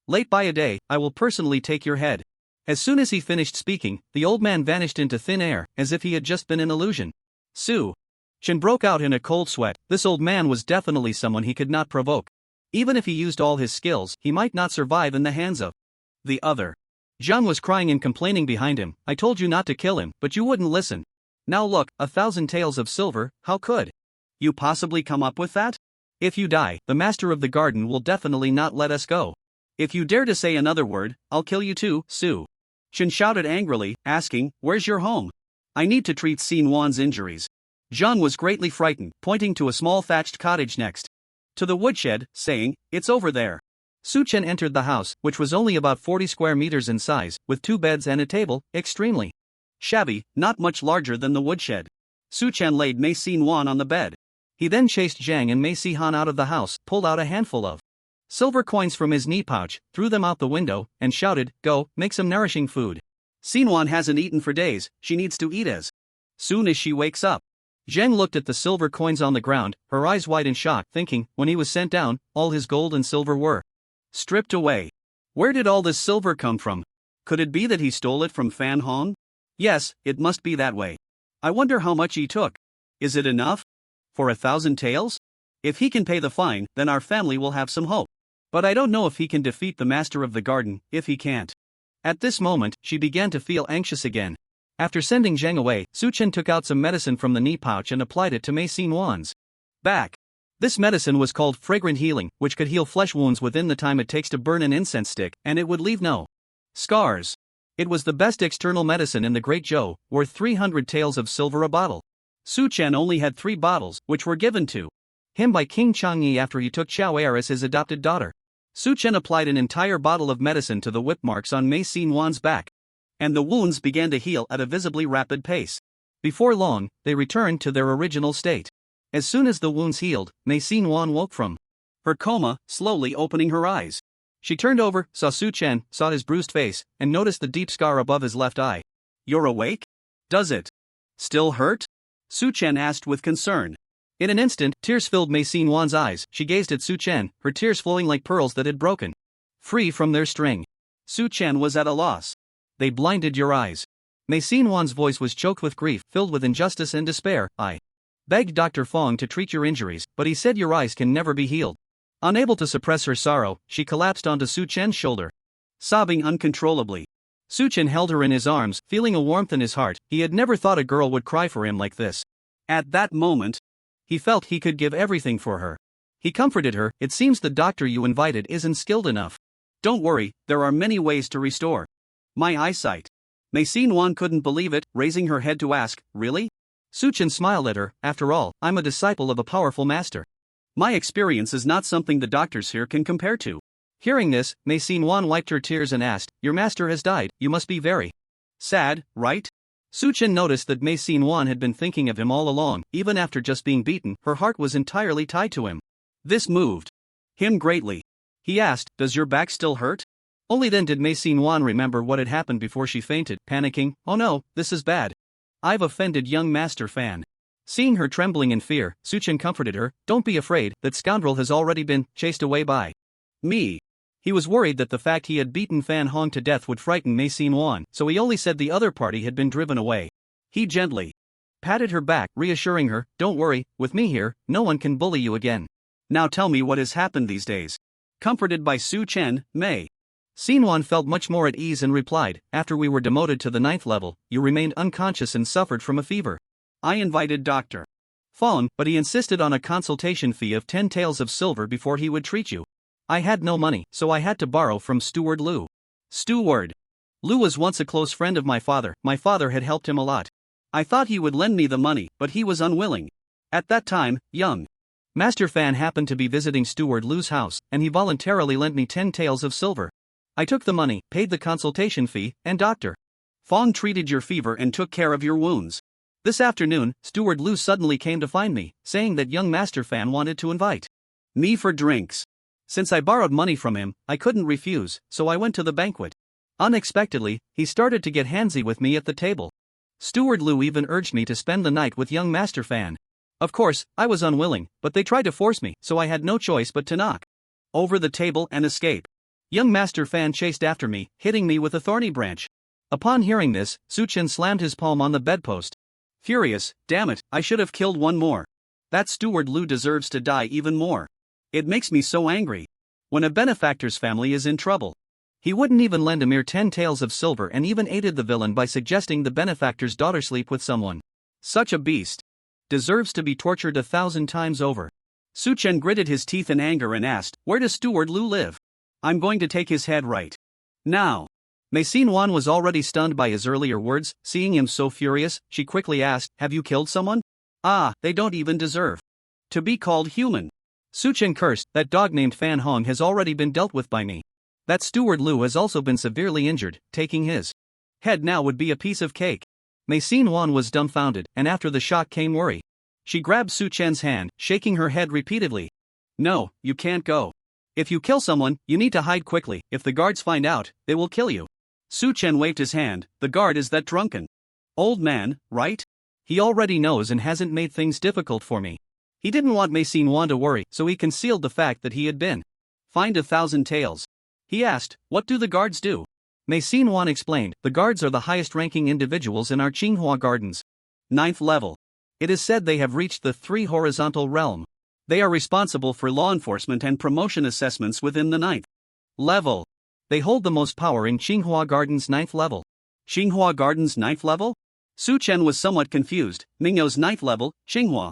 late by a day, I will personally take your head." As soon as he finished speaking, the old man vanished into thin air, as if he had just been an illusion. Su Chen broke out in a cold sweat. This old man was definitely someone he could not provoke. Even if he used all his skills, he might not survive in the hands of the other. Zhang was crying and complaining behind him, "I told you not to kill him, but you wouldn't listen. Now look, 1,000 taels of silver, how could you possibly come up with that? If you die, the master of the garden will definitely not let us go. If you dare to say another word, I'll kill you too." Su Chen shouted angrily, asking, "Where's your home? I need to treat Xin Wan's injuries." Zhang was greatly frightened, pointing to a small thatched cottage next to the woodshed, saying, "It's over there." Su Chen entered the house, which was only about 40 square meters in size, with 2 beds and a table, extremely shabby, not much larger than the woodshed. Su Chen laid Mei Xin on the bed. He then chased Zhang and Mei Si-han out of the house, pulled out a handful of silver coins from his knee pouch, threw them out the window, and shouted, "Go, make some nourishing food. Xin hasn't eaten for days, she needs to eat as soon as she wakes up." Zhang looked at the silver coins on the ground, her eyes wide in shock, thinking, when he was sent down, all his gold and silver were stripped away. Where did all this silver come from? Could it be that he stole it from Fan Hong? Yes, it must be that way. I wonder how much he took. Is it enough? For 1,000 taels? If he can pay the fine, then our family will have some hope. But I don't know if he can defeat the master of the garden. If he can't. At this moment, she began to feel anxious again. After sending Zhang away, Su Chen took out some medicine from the knee pouch and applied it to Mei Xin back. This medicine was called fragrant healing, which could heal flesh wounds within the time it takes to burn an incense stick, and it would leave no scars. It was the best external medicine in the Great Zhou, worth 300 taels of silver a bottle. Su Chen only had 3 bottles, which were given to him by King Changyi after he took Chao Er as his adopted daughter. Su Chen applied an entire bottle of medicine to the whip marks on Mei Xin back, and the wounds began to heal at a visibly rapid pace. Before long, they returned to their original state. As soon as the wounds healed, Mei Xin woke from her coma, slowly opening her eyes. She turned over, saw Su Chen, saw his bruised face, and noticed the deep scar above his left eye. "You're awake?" Does it still hurt? Su-chen asked with concern. In an instant, tears filled Mei Xin-wan's eyes. She gazed at Su-chen, her tears flowing like pearls that had broken free from their string. Su-chen was at a loss. They blinded your eyes. Mei Xin-wan's voice was choked with grief, filled with injustice and despair. I begged Dr. Fong to treat your injuries, but he said your eyes can never be healed. Unable to suppress her sorrow, she collapsed onto Su-chen's shoulder, sobbing uncontrollably. Su-chen held her in his arms, feeling a warmth in his heart. He had never thought a girl would cry for him like this. At that moment, he felt he could give everything for her. He comforted her. It seems the doctor you invited isn't skilled enough. Don't worry, there are many ways to restore my eyesight. Mei Xin-wan couldn't believe it, raising her head to ask, really? Su-chen smiled at her. After all, I'm a disciple of a powerful master. My experience is not something the doctors here can compare to. Hearing this, Mei Xin-wan wiped her tears and asked, your master has died, you must be very sad, right? Su-chen noticed that Mei Xin-wan had been thinking of him all along. Even after just being beaten, her heart was entirely tied to him. This moved him greatly. He asked, does your back still hurt? Only then did Mei Xin-wan remember what had happened before she fainted, panicking, oh no, this is bad. I've offended young Master Fan. Seeing her trembling in fear, Su-chen comforted her, don't be afraid, that scoundrel has already been chased away by me. He was worried that the fact he had beaten Fan Hong to death would frighten Mei Xin-wan, so he only said the other party had been driven away. He gently patted her back, reassuring her, don't worry, with me here, no one can bully you again. Now tell me what has happened these days. Comforted by Su-chen, Mei Xin-wan felt much more at ease and replied, after we were demoted to the 9th level, you remained unconscious and suffered from a fever. I invited Dr. Fong, but he insisted on a consultation fee of 10 taels of silver before he would treat you. I had no money, so I had to borrow from Steward Lu. Steward Lu was once a close friend of my father had helped him a lot. I thought he would lend me the money, but he was unwilling. At that time, young Master Fan happened to be visiting Steward Lu's house, and he voluntarily lent me 10 taels of silver. I took the money, paid the consultation fee, and Dr. Fong treated your fever and took care of your wounds. This afternoon, Steward Lu suddenly came to find me, saying that young Master Fan wanted to invite me for drinks. Since I borrowed money from him, I couldn't refuse, so I went to the banquet. Unexpectedly, he started to get handsy with me at the table. Steward Lu even urged me to spend the night with young Master Fan. Of course, I was unwilling, but they tried to force me, so I had no choice but to knock over the table and escape. Young Master Fan chased after me, hitting me with a thorny branch. Upon hearing this, Su-chen slammed his palm on the bedpost. Furious, damn it, I should have killed one more. That Steward Lu deserves to die even more. It makes me so angry. When a benefactor's family is in trouble, he wouldn't even lend a mere 10 taels of silver and even aided the villain by suggesting the benefactor's daughter sleep with someone. Such a beast deserves to be tortured 1,000 times over. Su-chen gritted his teeth in anger and asked, where does Steward Lu live? I'm going to take his head right now. Mei Xin-wan was already stunned by his earlier words. Seeing him so furious, she quickly asked, have you killed someone? Ah, they don't even deserve to be called human. Su-chen cursed, that dog named Fan Hong has already been dealt with by me. That Steward Lu has also been severely injured, taking his head now would be a piece of cake. Mei Xin-wan was dumbfounded, and after the shock came worry. She grabbed Su-chen's hand, shaking her head repeatedly. No, you can't go. If you kill someone, you need to hide quickly. If the guards find out, they will kill you. Su-chen waved his hand. The guard is that drunken old man, right? He already knows and hasn't made things difficult for me. He didn't want Mei Xin-wan to worry, so he concealed the fact that he had been fined 1,000 taels. He asked, what do the guards do? Mei Xin-wan explained, the guards are the highest-ranking individuals in our Qinghua gardens. 9th level. It is said they have reached the 3 horizontal realm. They are responsible for law enforcement and promotion assessments within the 9th level. They hold the most power in Qinghua Gardens' 9th level. Qinghua Gardens' 9th level? Su-chen was somewhat confused. Mingyo's 9th level, Qinghua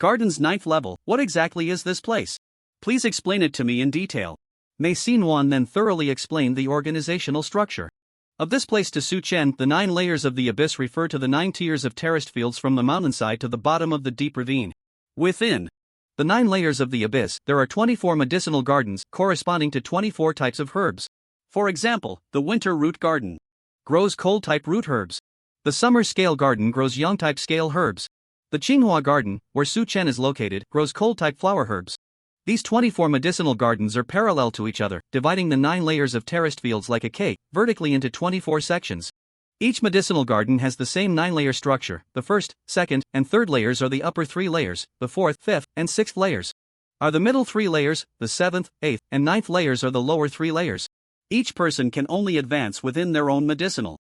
Gardens' 9th level, what exactly is this place? Please explain it to me in detail. Mei Xin-wan then thoroughly explained the organizational structure of this place to Su-chen. The 9 layers of the abyss refer to the 9 tiers of terraced fields from the mountainside to the bottom of the deep ravine. Within the 9 layers of the abyss, there are 24 medicinal gardens, corresponding to 24 types of herbs. For example, the winter root garden grows cold-type root herbs. The summer scale garden grows young-type scale herbs. The Qinghua garden, where Su-chen is located, grows cold-type flower herbs. These 24 medicinal gardens are parallel to each other, dividing the 9 layers of terraced fields like a cake, vertically into 24 sections. Each medicinal garden has the same 9-layer structure. The first, second, and third layers are the upper 3 layers, the fourth, fifth, and sixth layers are the middle 3 layers, the seventh, eighth, and ninth layers are the lower 3 layers. Each person can only advance within their own medicinal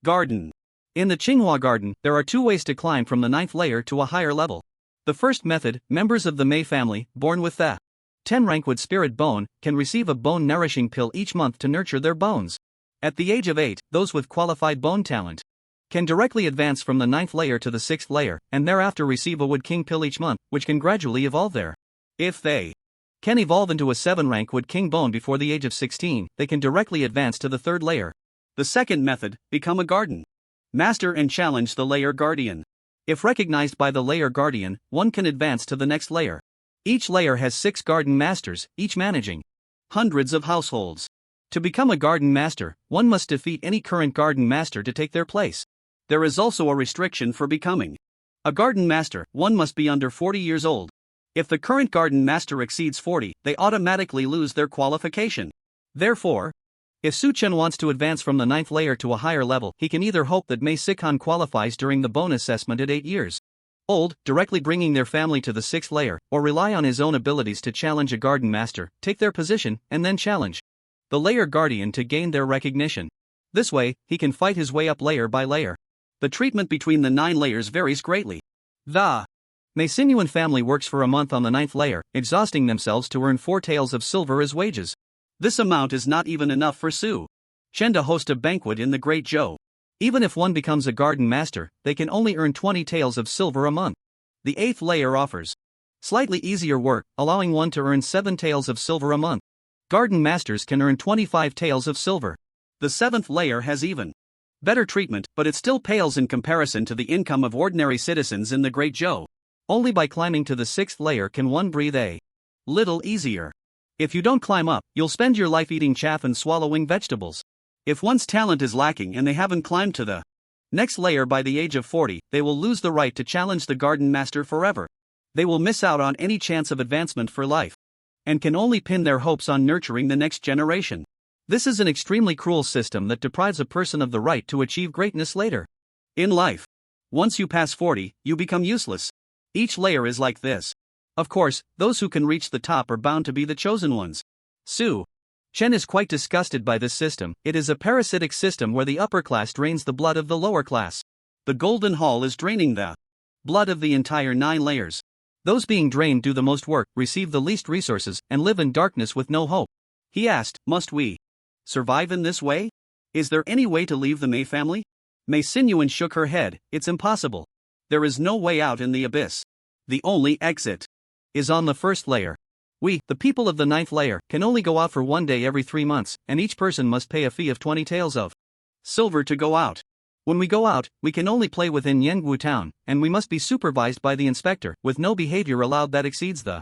garden. In the Chinua garden, there are 2 ways to climb from the 9th layer to a higher level. The first method, members of the Mei family, born with the 10 rank with spirit bone, can receive a bone-nourishing pill each month to nurture their bones. At the age of 8, those with qualified bone talent can directly advance from the 9th layer to the 6th layer, and thereafter receive a Wood King pill each month, which can gradually evolve there. If they can evolve into a 7 rank Wood King bone before the age of 16, they can directly advance to the 3rd layer. The second method, become a garden master and challenge the layer guardian. If recognized by the layer guardian, one can advance to the next layer. Each layer has 6 garden masters, each managing hundreds of households. To become a garden master, one must defeat any current garden master to take their place. There is also a restriction for becoming a garden master. One must be under 40 years old. If the current garden master exceeds 40, they automatically lose their qualification. Therefore, if Su-chen wants to advance from the 9th layer to a higher level, he can either hope that Mei Sikhan qualifies during the bone assessment at 8 years old, directly bringing their family to the 6th layer, or rely on his own abilities to challenge a garden master, take their position, and then challenge the layer guardian to gain their recognition. This way, he can fight his way up layer by layer. The treatment between the 9 layers varies greatly. The Mei Sinuan family works for a month on the 9th layer, exhausting themselves to earn 4 taels of silver as wages. This amount is not even enough for Su-chen to host a banquet in the Great Zhou. Even if one becomes a garden master, they can only earn 20 taels of silver a month. The 8th layer offers slightly easier work, allowing one to earn 7 taels of silver a month. Garden masters can earn 25 taels of silver. The 7th layer has even better treatment, but it still pales in comparison to the income of ordinary citizens in the Great Zhou. Only by climbing to the 6th layer can one breathe a little easier. If you don't climb up, you'll spend your life eating chaff and swallowing vegetables. If one's talent is lacking and they haven't climbed to the next layer by the age of 40, they will lose the right to challenge the garden master forever. They will miss out on any chance of advancement for life, and can only pin their hopes on nurturing the next generation. This is an extremely cruel system that deprives a person of the right to achieve greatness later in life. Once you pass 40, you become useless. Each layer is like this. Of course, those who can reach the top are bound to be the chosen ones. Su-chen is quite disgusted by this system. It is a parasitic system where the upper class drains the blood of the lower class. The Golden Hall is draining the blood of the entire 9 layers. Those being drained do the most work, receive the least resources, and live in darkness with no hope. He asked, must we survive in this way? Is there any way to leave the Mei family? Mei Sinuan shook her head. It's impossible. There is no way out in the abyss. The only exit is on the 1st layer. We, the people of the 9th layer, can only go out for 1 day every 3 months, and each person must pay a fee of 20 taels of silver to go out. When we go out, we can only play within Yangwu town, and we must be supervised by the inspector, with no behavior allowed that exceeds the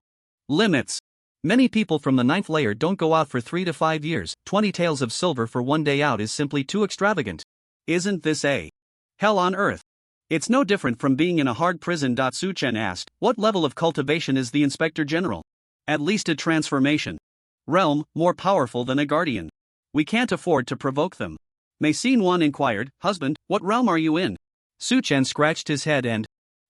limits. Many people from the 9th layer don't go out for 3 to 5 years. 20 taels of silver for 1 day out is simply too extravagant. Isn't this a hell on earth? It's no different from being in a hard prison. Su-chen asked, what level of cultivation is the Inspector General? At least a transformation realm, more powerful than a guardian. We can't afford to provoke them. Mei Sinuan inquired, husband, what realm are you in? Su-chen scratched his head and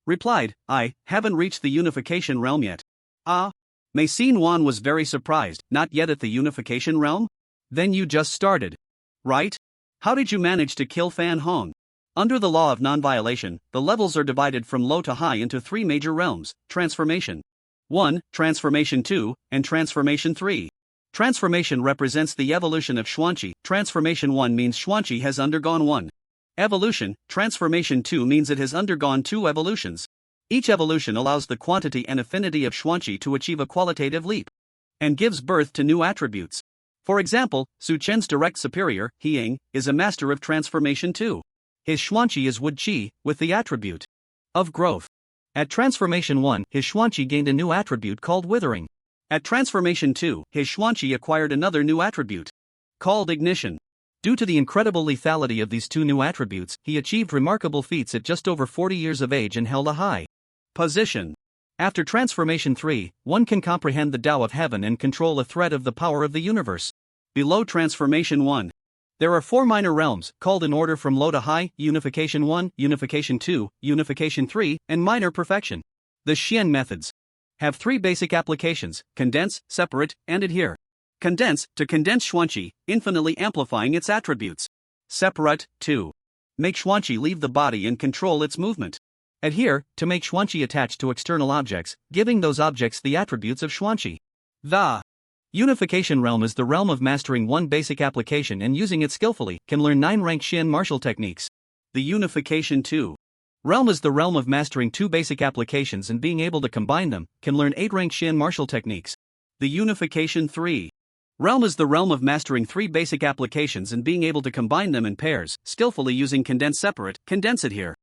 replied, I haven't reached the unification realm yet. Ah? Mei Sinuan was very surprised, not yet at the unification realm? Then you just started, right? How did you manage to kill Fan Hong? Under the law of non-violation, the levels are divided from low to high into 3 major realms: Transformation 1, Transformation 2, and Transformation 3. Transformation represents the evolution of Xuanqi. Transformation 1 means Xuanqi has undergone 1 evolution. Transformation 2 means it has undergone 2 evolutions. Each evolution allows the quantity and affinity of Xuanqi to achieve a qualitative leap, and gives birth to new attributes. For example, Su-chen's direct superior, Hiying, is a master of Transformation 2. His Xuanqi is Wood Qi, with the attribute of growth. At Transformation 1, his Xuanqi gained a new attribute called Withering. At Transformation 2, his Xuanqi acquired another new attribute called Ignition. Due to the incredible lethality of these 2 new attributes, he achieved remarkable feats at just over 40 years of age and held a high position. After Transformation 3, one can comprehend the Tao of Heaven and control a thread of the power of the universe. Below Transformation 1, There are 4 minor realms, called in order from low to high: Unification 1, Unification 2, Unification 3, and Minor Perfection. The Xian methods have 3 basic applications: condense, separate, and adhere. Condense, to condense Xuanqi, infinitely amplifying its attributes. Separate, to make Xuanqi leave the body and control its movement. Adhere, to make Xuanqi attach to external objects, giving those objects the attributes of Xuanqi. The Unification realm is the realm of mastering one basic application and using it skillfully, can learn 9 rank Xian martial techniques. The Unification 2 realm is the realm of mastering 2 basic applications and being able to combine them, can learn 8 rank Xian martial techniques. The Unification 3 realm is the realm of mastering 3 basic applications and being able to combine them in pairs, skillfully using condense separate, condense adhere,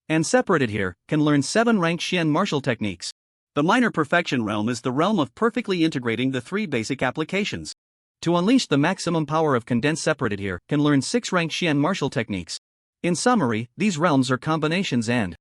and separate adhere, can learn 7 rank Xian martial techniques. The Minor Perfection realm is the realm of perfectly integrating the 3 basic applications. To unleash the maximum power of condense separate adhere, can learn 6 rank Xian martial techniques. In summary, these realms are combinations and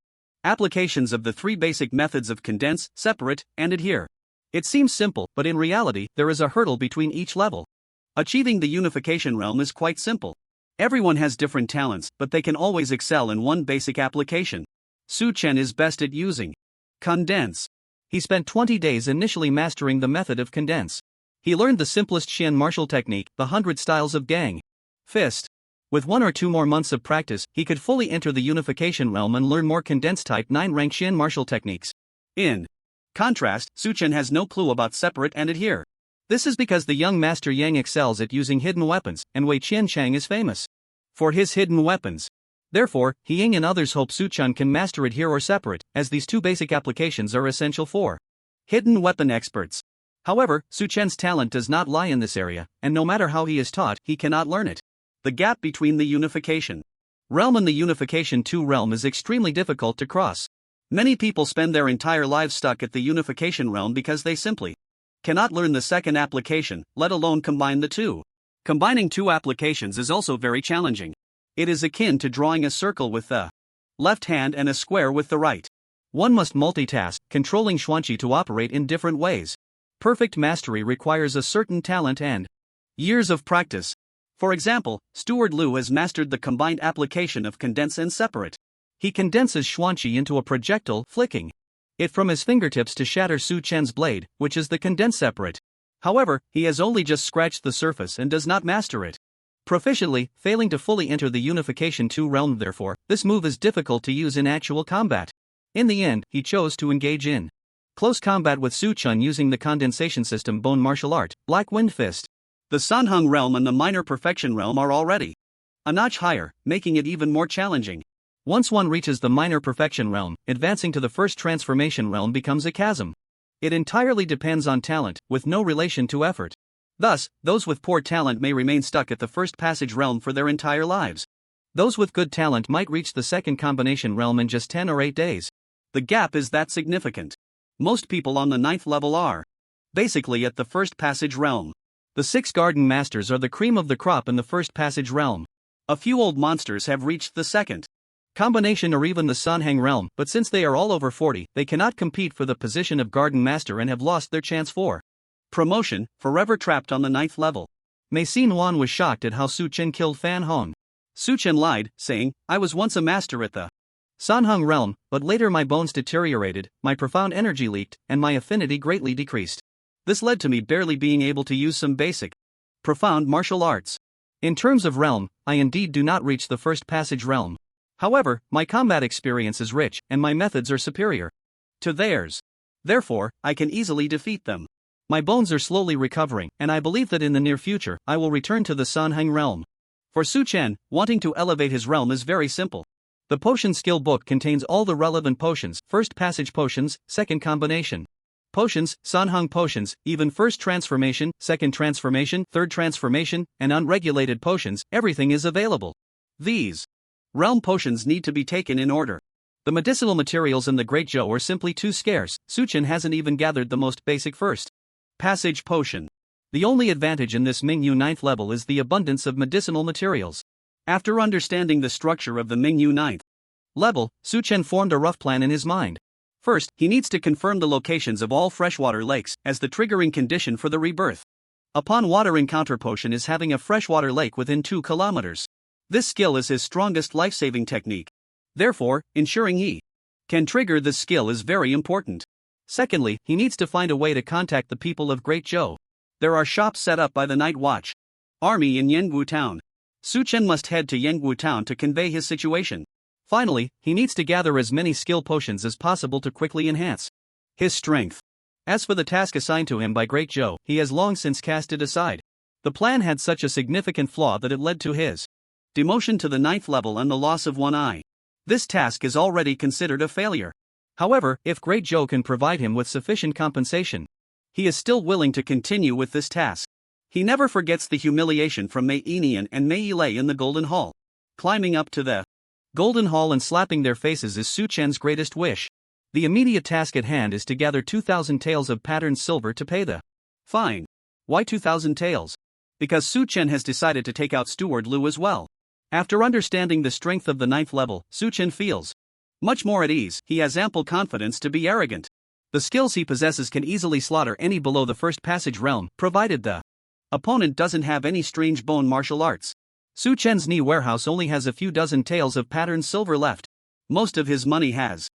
applications of the 3 basic methods of condense, separate, and adhere. It seems simple, but in reality, there is a hurdle between each level. Achieving the Unification realm is quite simple. Everyone has different talents, but they can always excel in one basic application. Su Chen is best at using condense. He spent 20 days initially mastering the method of condense. He learned the simplest Xian martial technique, the 100 styles of Gang Fist. With 1 or 2 more months of practice, he could fully enter the Unification realm and learn more condense type 9 rank Xian martial techniques. In contrast, Su Chen has no clue about separate and adhere. This is because the young master Yang excels at using hidden weapons, and Wei Qianchang is famous for his hidden weapons. Therefore, He Ying and others hope Su Chen can master adhere or separate, as these 2 basic applications are essential for hidden weapon experts. However, Su Chen's talent does not lie in this area, and no matter how he is taught, he cannot learn it. The gap between the Unification realm and the Unification 2 realm is extremely difficult to cross. Many people spend their entire lives stuck at the Unification realm because they simply cannot learn the second application, let alone combine the 2. Combining 2 applications is also very challenging. It is akin to drawing a circle with the left hand and a square with the right. One must multitask, controlling Xuanqi to operate in different ways. Perfect mastery requires a certain talent and years of practice. For example, Steward Liu has mastered the combined application of condense and separate. He condenses Xuanqi into a projectile, flicking it from his fingertips to shatter Su Chen's blade, which is the condense separate. However, he has only just scratched the surface and does not master it proficiently, failing to fully enter the Unification 2 realm. Therefore, this move is difficult to use in actual combat. In the end, he chose to engage in close combat with Su Chen using the condensation system bone martial art, Black Wind Fist. The Sanheng realm and the Minor Perfection realm are already a notch higher, making it even more challenging. Once one reaches the Minor Perfection realm, advancing to the first transformation realm becomes a chasm. It entirely depends on talent, with no relation to effort. Thus, those with poor talent may remain stuck at the first passage realm for their entire lives. Those with good talent might reach the second combination realm in just 10 or 8 days. The gap is that significant. Most people on the 9th level are basically at the first passage realm. The 6 garden masters are the cream of the crop in the first passage realm. A few old monsters have reached the second combination or even the Sanheng realm, but since they are all over 40, they cannot compete for the position of garden master and have lost their chance for promotion, forever trapped on the 9th level. Mei Yuan was shocked at how Su Chen killed Fan Hong. Su Chen lied, saying, "I was once a master at the Sanheng realm, but later my bones deteriorated, my profound energy leaked, and my affinity greatly decreased. This led to me barely being able to use some basic, profound martial arts. In terms of realm, I indeed do not reach the first passage realm. However, my combat experience is rich, and my methods are superior to theirs. Therefore, I can easily defeat them. My bones are slowly recovering, and I believe that in the near future, I will return to the Sanheng realm." For Su Chen, wanting to elevate his realm is very simple. The potion skill book contains all the relevant potions: first passage potions, second combination potions, Sanheng potions, even first transformation, second transformation, third transformation, and unregulated potions. Everything is available. These realm potions need to be taken in order. The medicinal materials in the Great Zhou are simply too scarce. Su Chen hasn't even gathered the most basic first passage potion. The only advantage in this Mingyu 9th level is the abundance of medicinal materials. After understanding the structure of the Mingyu 9th level, Su Chen formed a rough plan in his mind. First, he needs to confirm the locations of all freshwater lakes, as the triggering condition for the rebirth. Upon watering counter potion is having a freshwater lake within 2 kilometers. This skill is his strongest life-saving technique. Therefore, ensuring he can trigger this skill is very important. Secondly, he needs to find a way to contact the people of Great Zhou. There are shops set up by the Night Watch Army in Yangwu Town. Su Chen must head to Yangwu Town to convey his situation. Finally, he needs to gather as many skill potions as possible to quickly enhance his strength. As for the task assigned to him by Great Zhou, he has long since cast it aside. The plan had such a significant flaw that it led to his demotion to the 9th level and the loss of one eye. This task is already considered a failure. However, if Great Zhou can provide him with sufficient compensation, he is still willing to continue with this task. He never forgets the humiliation from Mei Yinian and Mei Yilei in the Golden Hall. Climbing up to the Golden Hall and slapping their faces is Su Chen's greatest wish. The immediate task at hand is to gather 2,000 taels of patterned silver to pay the fine. Why 2,000 taels? Because Su Chen has decided to take out Steward Lu as well. After understanding the strength of the 9th level, Su Chen feels much more at ease. He has ample confidence to be arrogant. The skills he possesses can easily slaughter any below the first passage realm, provided the opponent doesn't have any strange bone martial arts. Su Chen's knee warehouse only has a few dozen taels of patterned silver left. Most of his money has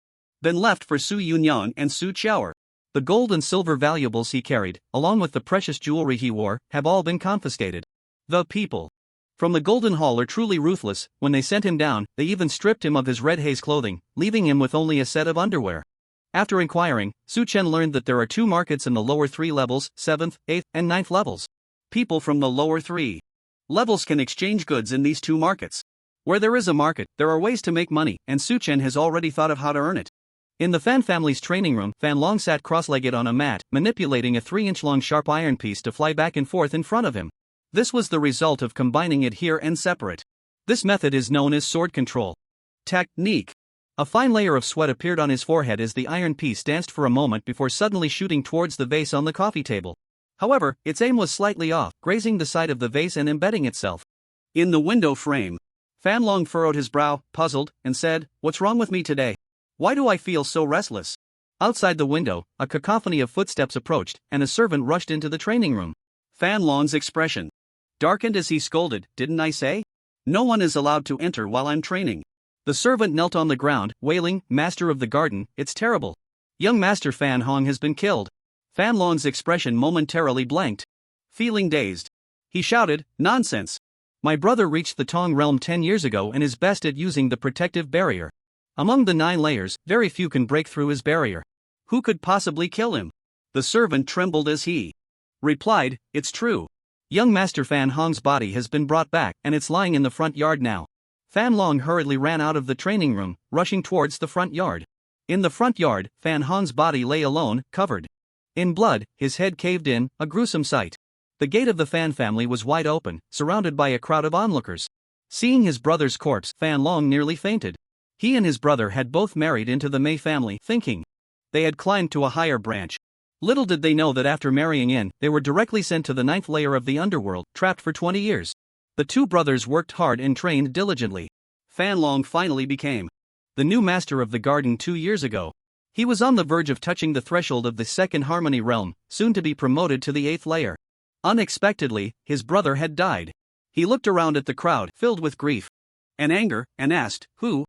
been left for Su Yunyang and Su Qiaoer. The gold and silver valuables he carried, along with the precious jewelry he wore, have all been confiscated. The people from the Golden Hall are truly ruthless. When they sent him down, they even stripped him of his red haze clothing, leaving him with only a set of underwear. After inquiring, Su Chen learned that there are 2 markets in the lower 3 levels, 7th, 8th, and 9th levels. People from the lower 3 levels can exchange goods in these 2 markets. Where there is a market, there are ways to make money, and Su Chen has already thought of how to earn it. In the Fan family's training room, Fan Long sat cross-legged on a mat, manipulating a 3-inch-long sharp iron piece to fly back and forth in front of him. This was the result of combining it here and separate. This method is known as sword control technique. A fine layer of sweat appeared on his forehead as the iron piece danced for a moment before suddenly shooting towards the vase on the coffee table. However, its aim was slightly off, grazing the side of the vase and embedding itself in the window frame. Fan Long furrowed his brow, puzzled, and said, "What's wrong with me today? Why do I feel so restless?" Outside the window, a cacophony of footsteps approached, and a servant rushed into the training room. Fan Long's expression darkened as he scolded, "Didn't I say? No one is allowed to enter while I'm training." The servant knelt on the ground, wailing, "Master of the garden, it's terrible. Young Master Fan Hong has been killed." Fan Long's expression momentarily blanked. Feeling dazed, he shouted, "Nonsense! My brother reached the Tong realm 10 years ago and is best at using the protective barrier. Among the 9 layers, very few can break through his barrier. Who could possibly kill him?" The servant trembled as he replied, "It's true. Young Master Fan Hong's body has been brought back and it's lying in the front yard now." Fan Long hurriedly ran out of the training room, rushing towards the front yard. In the front yard, Fan Hong's body lay alone, covered in blood, his head caved in, a gruesome sight. The gate of the Fan family was wide open, surrounded by a crowd of onlookers. Seeing his brother's corpse, Fan Long nearly fainted. He and his brother had both married into the Mei family, thinking they had climbed to a higher branch. Little did they know that after marrying in, they were directly sent to the 9th layer of the underworld, trapped for 20 years. The 2 brothers worked hard and trained diligently. Fan Long finally became the new master of the garden 2 years ago. He was on the verge of touching the threshold of the 2nd Harmony realm, soon to be promoted to the 8th layer. Unexpectedly, his brother had died. He looked around at the crowd, filled with grief and anger, and asked, Who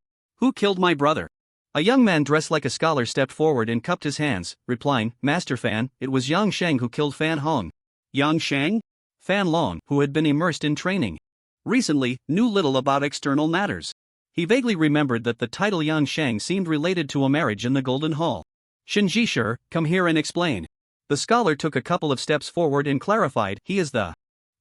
killed my brother?" A young man dressed like a scholar stepped forward and cupped his hands, replying, "Master Fan, it was Yang Sheng who killed Fan Hong." Yang Sheng? Fan Long, who had been immersed in training recently, knew little about external matters. He vaguely remembered that the title Yang Sheng seemed related to a marriage in the Golden Hall. "Shinji Shi, come here and explain." The scholar took a couple of steps forward and clarified, "He is the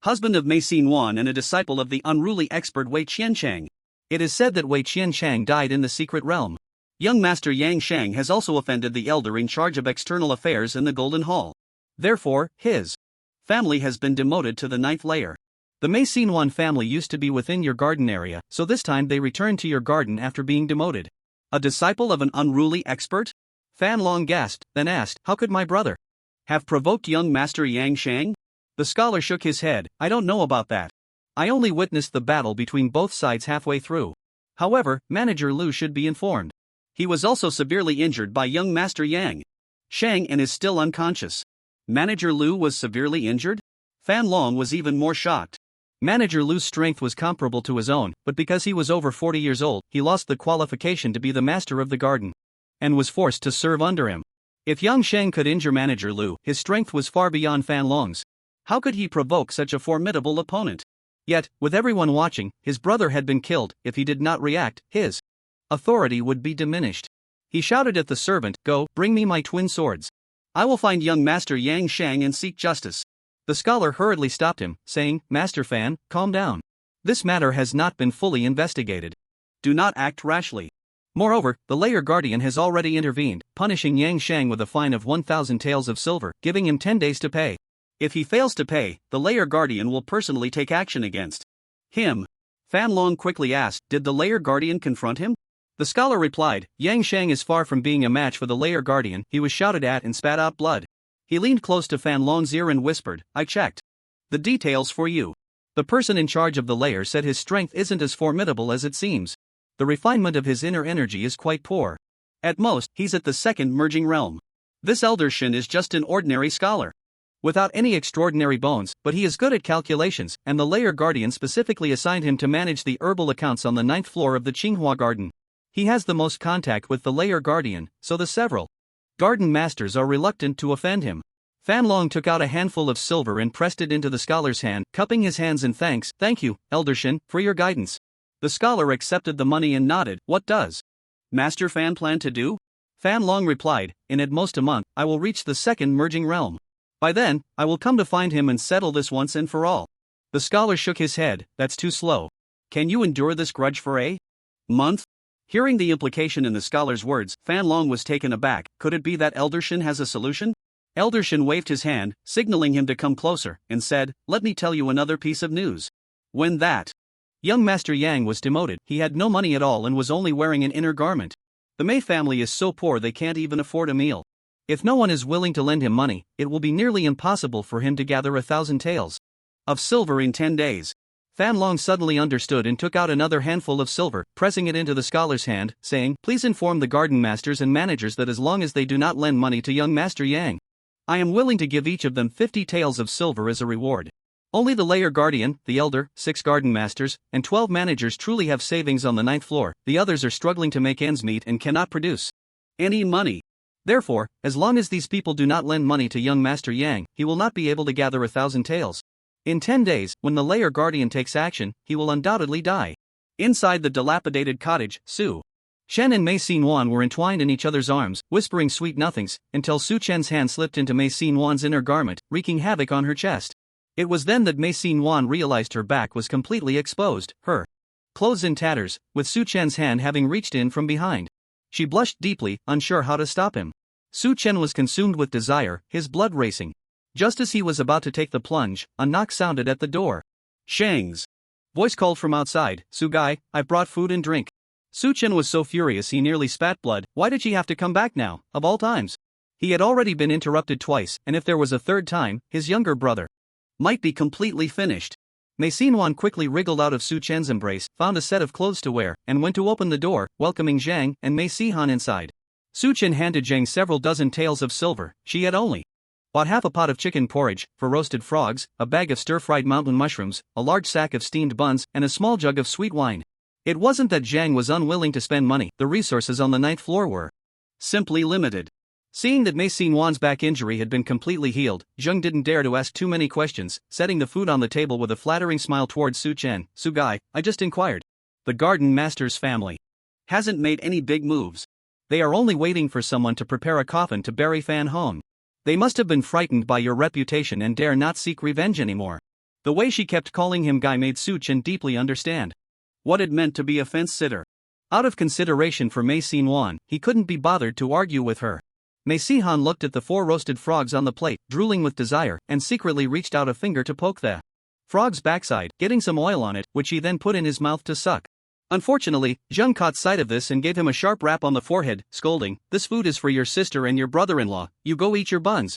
husband of Mei Yuan and a disciple of the unruly expert Wei Qianchang. It is said that Wei Qianchang died in the secret realm. Young Master Yang Sheng has also offended the elder in charge of external affairs in the Golden Hall. Therefore, his family has been demoted to the 9th layer. The Mei Yuan family used to be within your garden area, so this time they returned to your garden after being demoted." "A disciple of an unruly expert?" Fan Long gasped, then asked, "How could my brother have provoked young Master Yang Sheng?" The scholar shook his head, "I don't know about that. I only witnessed the battle between both sides halfway through. However, Manager Lu should be informed. He was also severely injured by young Master Yang Sheng and is still unconscious." "Manager Lu was severely injured?" Fan Long was even more shocked. Manager Lu's strength was comparable to his own, but because he was over 40 years old, he lost the qualification to be the master of the garden and was forced to serve under him. If Yang Sheng could injure Manager Lu, his strength was far beyond Fan Long's. How could he provoke such a formidable opponent? Yet, with everyone watching, his brother had been killed. If he did not react, his authority would be diminished. He shouted at the servant, "Go, bring me my twin swords. I will find young Master Yang Sheng and seek justice." The scholar hurriedly stopped him, saying, "Master Fan, calm down. This matter has not been fully investigated. Do not act rashly." Moreover, the layer guardian has already intervened, punishing Yang Sheng with a fine of 1,000 taels of silver, giving him 10 days to pay. If he fails to pay, the layer guardian will personally take action against him. Fan Long quickly asked, "Did the layer guardian confront him?" The scholar replied, "Yang Sheng is far from being a match for the layer guardian. He was shouted at and spat out blood." He leaned close to Fan Long's ear and whispered, "I checked the details for you. The person in charge of the layer said his strength isn't as formidable as it seems. The refinement of his inner energy is quite poor. At most, he's at the second merging realm. This Elder Shin is just an ordinary scholar, without any extraordinary bones, but he is good at calculations, and the layer guardian specifically assigned him to manage the herbal accounts on the 9th floor of the Tsinghua garden. He has the most contact with the layer guardian, so the several garden masters are reluctant to offend him." Fan Long took out a handful of silver and pressed it into the scholar's hand, cupping his hands in thanks. "Thank you, Elder Shin, for your guidance." The scholar accepted the money and nodded. "What does Master Fan plan to do?" Fan Long replied, "In at most a month, I will reach the second merging realm. By then, I will come to find him and settle this once and for all." The scholar shook his head. "That's too slow. Can you endure this grudge for a month?" Hearing the implication in the scholar's words, Fan Long was taken aback. Could it be that Elder Shin has a solution? Elder Shin waved his hand, signaling him to come closer, and said, "Let me tell you another piece of news. When that young Master Yang was demoted, he had no money at all and was only wearing an inner garment. The Mei family is so poor they can't even afford a meal. If no one is willing to lend him money, it will be nearly impossible for him to gather 1,000 taels of silver in 10 days. Fan Long suddenly understood and took out another handful of silver, pressing it into the scholar's hand, saying, "Please inform the garden masters and managers that as long as they do not lend money to young Master Yang, I am willing to give each of them 50 taels of silver as a reward. Only the layer guardian, the elder, 6 garden masters, and 12 managers truly have savings on the 9th floor. The others are struggling to make ends meet and cannot produce any money. Therefore, as long as these people do not lend money to young Master Yang, he will not be able to gather 1,000 taels. In 10 days, when the layer guardian takes action, he will undoubtedly die." Inside the dilapidated cottage, Su Chen and Mei Xin-wan were entwined in each other's arms, whispering sweet nothings, until Su Chen's hand slipped into Mei Xin-wan's inner garment, wreaking havoc on her chest. It was then that Mei Xin-wan realized her back was completely exposed, her clothes in tatters, with Su Chen's hand having reached in from behind. She blushed deeply, unsure how to stop him. Su Chen was consumed with desire, his blood racing. Just as he was about to take the plunge, a knock sounded at the door. Sheng's voice called from outside, "Sugai, I've brought food and drink." Su Chen was so furious he nearly spat blood. Why did she have to come back now, of all times? He had already been interrupted twice, and if there was a third time, his younger brother might be completely finished. Mei Xin-wan quickly wriggled out of Su Chen's embrace, found a set of clothes to wear, and went to open the door, welcoming Zhang and Mei Sihan inside. Su Chen handed Zhang several dozen taels of silver. She had only bought half a pot of chicken porridge, for roasted frogs, a bag of stir-fried mountain mushrooms, a large sack of steamed buns, and a small jug of sweet wine. It wasn't that Zhang was unwilling to spend money, the resources on the 9th floor were simply limited. Seeing that Mei Xin-wan's back injury had been completely healed, Zheng didn't dare to ask too many questions, setting the food on the table with a flattering smile towards Su Chen. "Sugai, I just inquired. The garden master's family hasn't made any big moves. They are only waiting for someone to prepare a coffin to bury Fan Hong. They must have been frightened by your reputation and dare not seek revenge anymore." The way she kept calling him Guy made Su Chen deeply understand what it meant to be a fence-sitter. Out of consideration for Mei Xin-wan, he couldn't be bothered to argue with her. Mei Sihan looked at the 4 roasted frogs on the plate, drooling with desire, and secretly reached out a finger to poke the frog's backside, getting some oil on it, which he then put in his mouth to suck. Unfortunately, Zheng caught sight of this and gave him a sharp rap on the forehead, scolding, "This food is for your sister and your brother-in-law, you go eat your buns."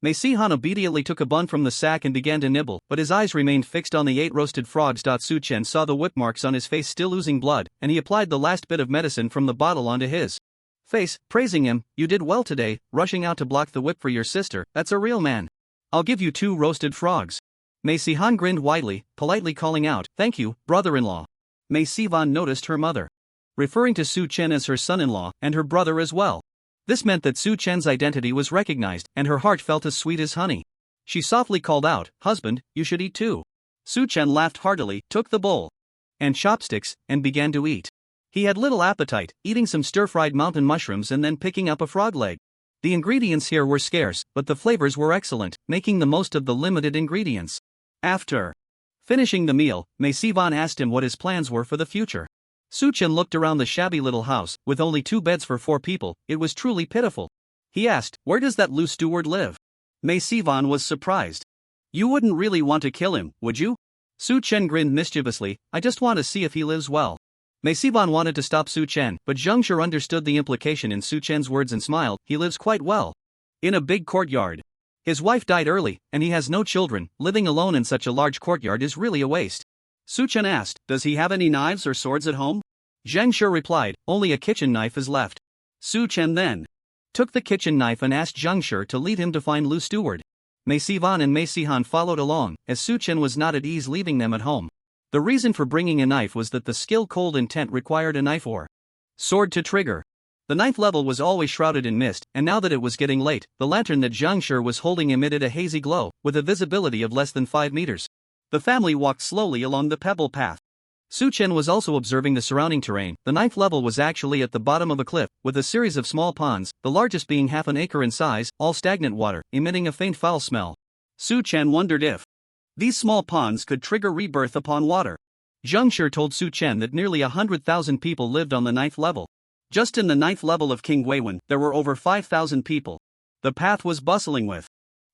Mei Sihan obediently took a bun from the sack and began to nibble, but his eyes remained fixed on the 8 roasted frogs. Su Chen saw the whip marks on his face still oozing blood, and he applied the last bit of medicine from the bottle onto his face, praising him, "You did well today, rushing out to block the whip for your sister. That's a real man. I'll give you 2 roasted frogs." Mei Sihan grinned widely, politely calling out, "Thank you, brother-in-law." Mei Sivan noticed her mother, referring to Su Chen as her son-in-law and her brother as well. This meant that Su Chen's identity was recognized, and her heart felt as sweet as honey. She softly called out, "Husband, you should eat too." Su Chen laughed heartily, took the bowl and chopsticks, and began to eat. He had little appetite, eating some stir-fried mountain mushrooms and then picking up a frog leg. The ingredients here were scarce, but the flavors were excellent, making the most of the limited ingredients. After finishing the meal, Mei Sivan asked him what his plans were for the future. Su Chen looked around the shabby little house, with only 2 beds for 4 people. It was truly pitiful. He asked, "Where does that Lu steward live?" Mei Sivan was surprised. "You wouldn't really want to kill him, would you?" Su Chen grinned mischievously, "I just want to see if he lives well." Mei Sivan wanted to stop Su Chen, but Zheng Shi understood the implication in Su Chen's words and smiled. "He lives quite well. In a big courtyard. His wife died early, and he has no children. Living alone in such a large courtyard is really a waste." Su Chen asked, "Does he have any knives or swords at home?" Zheng Shi replied, "Only a kitchen knife is left." Su Chen then took the kitchen knife and asked Zheng Shi to lead him to find Lu steward. Mei Sivan and Mei Sihan followed along, as Su Chen was not at ease leaving them at home. The reason for bringing a knife was that the skill cold intent required a knife or sword to trigger. The 9th level was always shrouded in mist, and now that it was getting late, the lantern that Zheng Shi was holding emitted a hazy glow, with a visibility of less than 5 meters. The family walked slowly along the pebble path. Su Chen was also observing the surrounding terrain. The 9th level was actually at the bottom of a cliff, with a series of small ponds, the largest being half an acre in size, all stagnant water, emitting a faint foul smell. Su Chen wondered if these small ponds could trigger rebirth upon water. Zheng Shi told Su Chen that nearly 100,000 people lived on the 9th level. Just in the 9th level of King Weiwen, there were over 5,000 people. The path was bustling with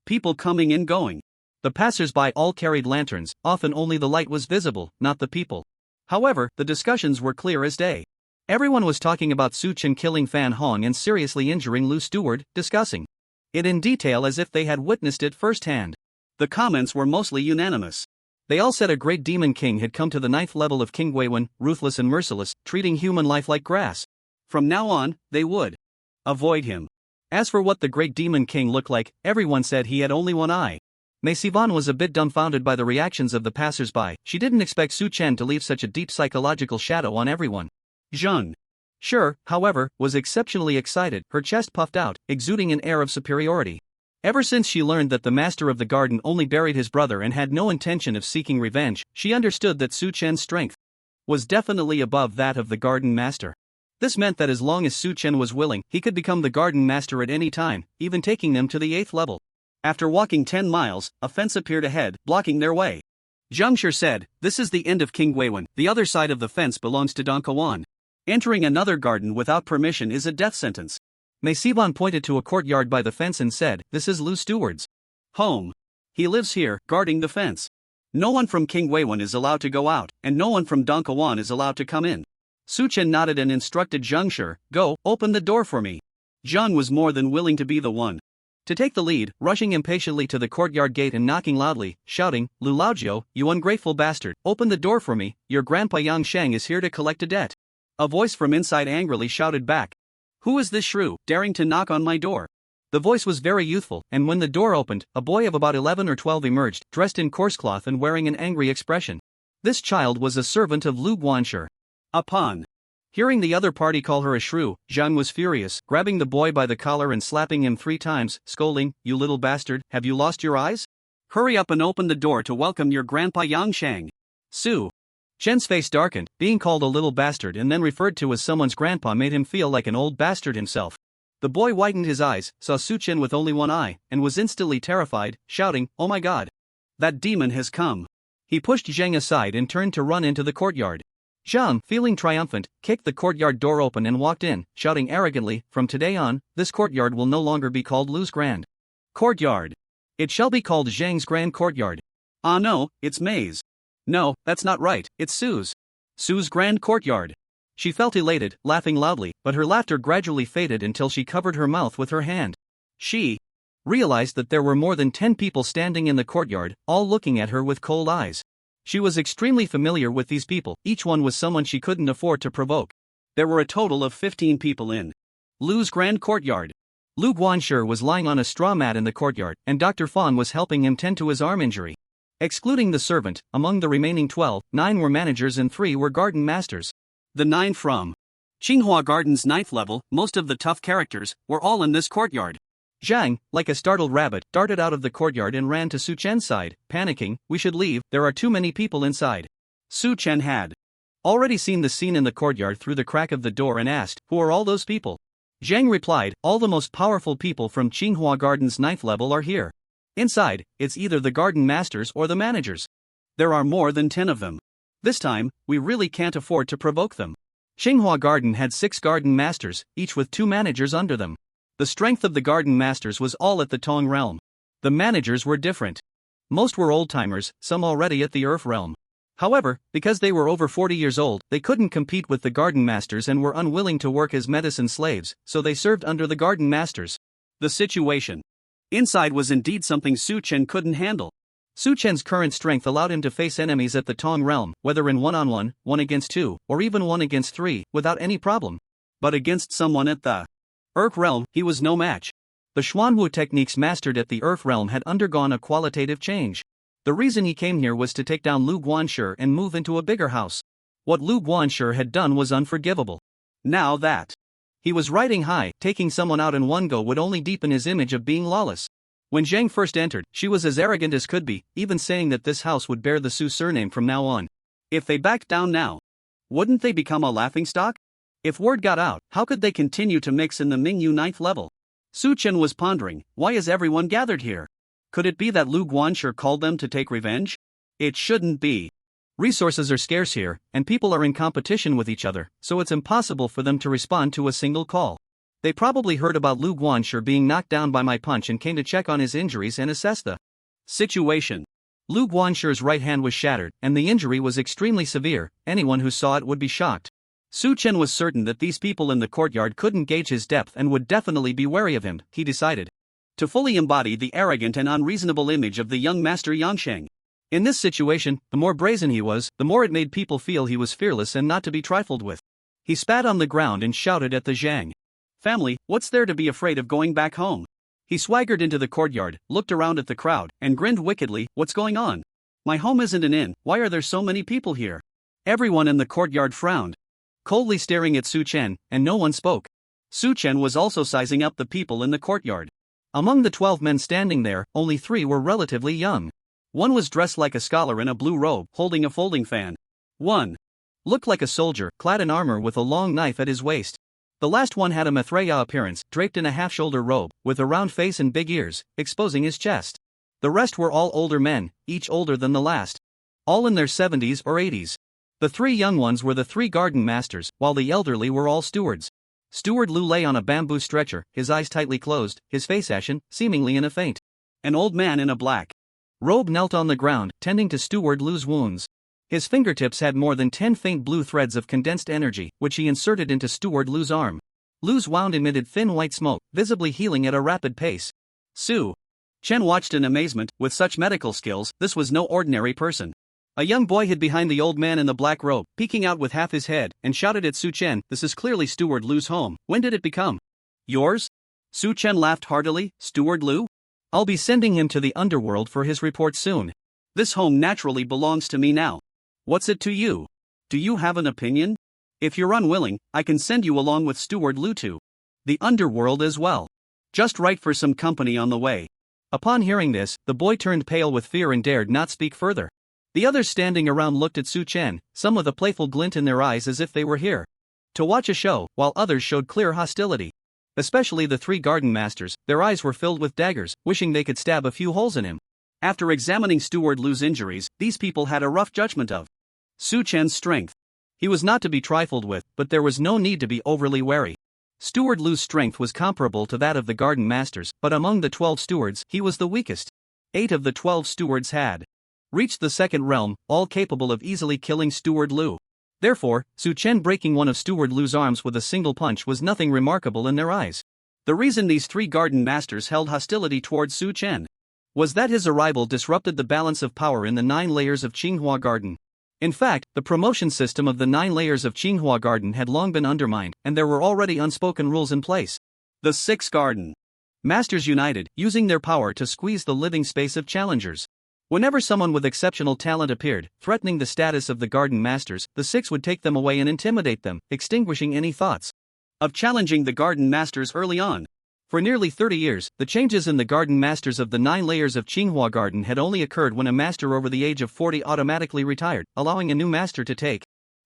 people coming and going. The passers-by all carried lanterns, often only the light was visible, not the people. However, the discussions were clear as day. Everyone was talking about Su Chen killing Fan Hong and seriously injuring Lu Steward, discussing it in detail as if they had witnessed it firsthand. The comments were mostly unanimous. They all said a great demon king had come to the 9th level of King Weiwen, ruthless and merciless, treating human life like grass. From now on, they would avoid him. As for what the great demon king looked like, everyone said he had only one eye. Mei Sivan was a bit dumbfounded by the reactions of the passers-by. She didn't expect Su Chen to leave such a deep psychological shadow on everyone. Zheng Shi, however, was exceptionally excited, her chest puffed out, exuding an air of superiority. Ever since she learned that the master of the garden only buried his brother and had no intention of seeking revenge, she understood that Su Chen's strength was definitely above that of the garden master. This meant that as long as Su Chen was willing, he could become the garden master at any time, even taking them to the 8th level. After walking 10 miles, a fence appeared ahead, blocking their way. Zheng Shi said, "This is the end of King Weiwen. The other side of the fence belongs to Don Kawan. Entering another garden without permission is a death sentence." Mei Sivan pointed to a courtyard by the fence and said, "This is Lu Steward's home. He lives here, guarding the fence. No one from King Weiwen is allowed to go out, and no one from Don Kawan is allowed to come in." Su Chen nodded and instructed Zheng Shi, "Go, open the door for me." Zheng was more than willing to be the one to take the lead, rushing impatiently to the courtyard gate and knocking loudly, shouting, "Lu Laojiu, you ungrateful bastard, open the door for me, your grandpa Yang Sheng is here to collect a debt." A voice from inside angrily shouted back, "Who is this shrew, daring to knock on my door?" The voice was very youthful, and when the door opened, a boy of about 11 or 12 emerged, dressed in coarse cloth and wearing an angry expression. This child was a servant of Lu Guanshi. Upon hearing the other party call her a shrew, Zhang was furious, grabbing the boy by the collar and slapping him 3 times, scolding, "You little bastard, have you lost your eyes? Hurry up and open the door to welcome your grandpa Yang Sheng." Su Chen's face darkened. Being called a little bastard and then referred to as someone's grandpa made him feel like an old bastard himself. The boy widened his eyes, saw Su Chen with only one eye, and was instantly terrified, shouting, "Oh my god! That demon has come!" He pushed Zheng aside and turned to run into the courtyard. Zhang, feeling triumphant, kicked the courtyard door open and walked in, shouting arrogantly, "From today on, this courtyard will no longer be called Lu's Grand Courtyard. It shall be called Zhang's Grand Courtyard." "Ah no, it's Mei's." "No, that's not right, it's Su's Grand Courtyard." She felt elated, laughing loudly, but her laughter gradually faded until she covered her mouth with her hand. She realized that there were more than 10 people standing in the courtyard, all looking at her with cold eyes. She was extremely familiar with these people, each one was someone she couldn't afford to provoke. There were a total of 15 people in Lu's Grand Courtyard. Lu Guanshi was lying on a straw mat in the courtyard, and Dr. Fong was helping him tend to his arm injury. Excluding the servant, among the remaining 12, 9 were managers and 3 were garden masters. The 9 from Tsinghua Garden's 9th level, most of the tough characters, were all in this courtyard. Zhang, like a startled rabbit, darted out of the courtyard and ran to Su Chen's side, panicking, "We should leave, there are too many people inside." Su Chen had already seen the scene in the courtyard through the crack of the door and asked, "Who are all those people?" Zhang replied, "All the most powerful people from Tsinghua Garden's 9th level are here. Inside, it's either the garden masters or the managers. There are more than 10 of them. This time, we really can't afford to provoke them." Tsinghua Garden had 6 garden masters, each with 2 managers under them. The strength of the garden masters was all at the Tong realm. The managers were different. Most were old-timers, some already at the Earth realm. However, because they were over 40 years old, they couldn't compete with the garden masters and were unwilling to work as medicine slaves, so they served under the garden masters. The situation inside was indeed something Su Chen couldn't handle. Su Chen's current strength allowed him to face enemies at the Tong realm, whether in one-on-one, 1 against 2, or even 1 against 3, without any problem. But against someone at the Earth realm, he was no match. The Xuanwu techniques mastered at the Earth realm had undergone a qualitative change. The reason he came here was to take down Lu Guanshi and move into a bigger house. What Lu Guanshi had done was unforgivable. Now that he was riding high, taking someone out in one go would only deepen his image of being lawless. When Zhang first entered, she was as arrogant as could be, even saying that this house would bear the Su surname from now on. If they backed down now, wouldn't they become a laughingstock? If word got out, how could they continue to mix in the Mingyu 9th level? Su Chen was pondering, why is everyone gathered here? Could it be that Lu Guanshi called them to take revenge? It shouldn't be. Resources are scarce here, and people are in competition with each other, so it's impossible for them to respond to a single call. They probably heard about Lu Guanshi being knocked down by my punch and came to check on his injuries and assess the situation. Lu Guanshi's right hand was shattered, and the injury was extremely severe. Anyone who saw it would be shocked. Su Chen was certain that these people in the courtyard couldn't gauge his depth and would definitely be wary of him. He decided to fully embody the arrogant and unreasonable image of the young master Yangsheng. In this situation, the more brazen he was, the more it made people feel he was fearless and not to be trifled with. He spat on the ground and shouted at the Zhang family, "What's there to be afraid of going back home?" He swaggered into the courtyard, looked around at the crowd, and grinned wickedly. "What's going on? My home isn't an inn, why are there so many people here?" Everyone in the courtyard frowned, coldly staring at Su Chen, and no one spoke. Su Chen was also sizing up the people in the courtyard. Among the 12 men standing there, only 3 were relatively young. One was dressed like a scholar in a blue robe, holding a folding fan. One looked like a soldier, clad in armor with a long knife at his waist. The last one had a Maitreya appearance, draped in a half-shoulder robe, with a round face and big ears, exposing his chest. The rest were all older men, each older than the last. All in their 70s or 80s. The 3 young ones were the 3 garden masters, while the elderly were all stewards. Steward Lu lay on a bamboo stretcher, his eyes tightly closed, his face ashen, seemingly in a faint. An old man in a black robe knelt on the ground, tending to Steward Lu's wounds. His fingertips had more than 10 faint blue threads of condensed energy, which he inserted into Steward Lu's arm. Lu's wound emitted thin white smoke, visibly healing at a rapid pace. Su Chen watched in amazement. With such medical skills, this was no ordinary person. A young boy hid behind the old man in the black robe, peeking out with half his head, and shouted at Su Chen, "This is clearly Steward Lu's home. When did it become yours?" Su Chen laughed heartily. "Steward Lu? I'll be sending him to the underworld for his report soon. This home naturally belongs to me now. What's it to you? Do you have an opinion? If you're unwilling, I can send you along with Steward Lu to the underworld as well. Just right for some company on the way." Upon hearing this, the boy turned pale with fear and dared not speak further. The others standing around looked at Su Chen, some with a playful glint in their eyes as if they were here to watch a show, while others showed clear hostility. Especially the 3 garden masters, their eyes were filled with daggers, wishing they could stab a few holes in him. After examining Steward Lu's injuries, these people had a rough judgment of Su Chen's strength. He was not to be trifled with, but there was no need to be overly wary. Steward Lu's strength was comparable to that of the garden masters, but among the 12 stewards, he was the weakest. 8 of the 12 stewards had reached the 2nd realm, all capable of easily killing Steward Lu. Therefore, Su Chen breaking one of Steward Lu's arms with a single punch was nothing remarkable in their eyes. The reason these 3 garden masters held hostility towards Su Chen was that his arrival disrupted the balance of power in the 9 layers of Tsinghua Garden. In fact, the promotion system of the 9 layers of Tsinghua Garden had long been undermined, and there were already unspoken rules in place. The 6 garden masters united, using their power to squeeze the living space of challengers. Whenever someone with exceptional talent appeared, threatening the status of the garden masters, the six would take them away and intimidate them, extinguishing any thoughts of challenging the garden masters early on. For nearly 30 years, the changes in the garden masters of the 9 layers of Tsinghua Garden had only occurred when a master over the age of 40 automatically retired, allowing a new master to take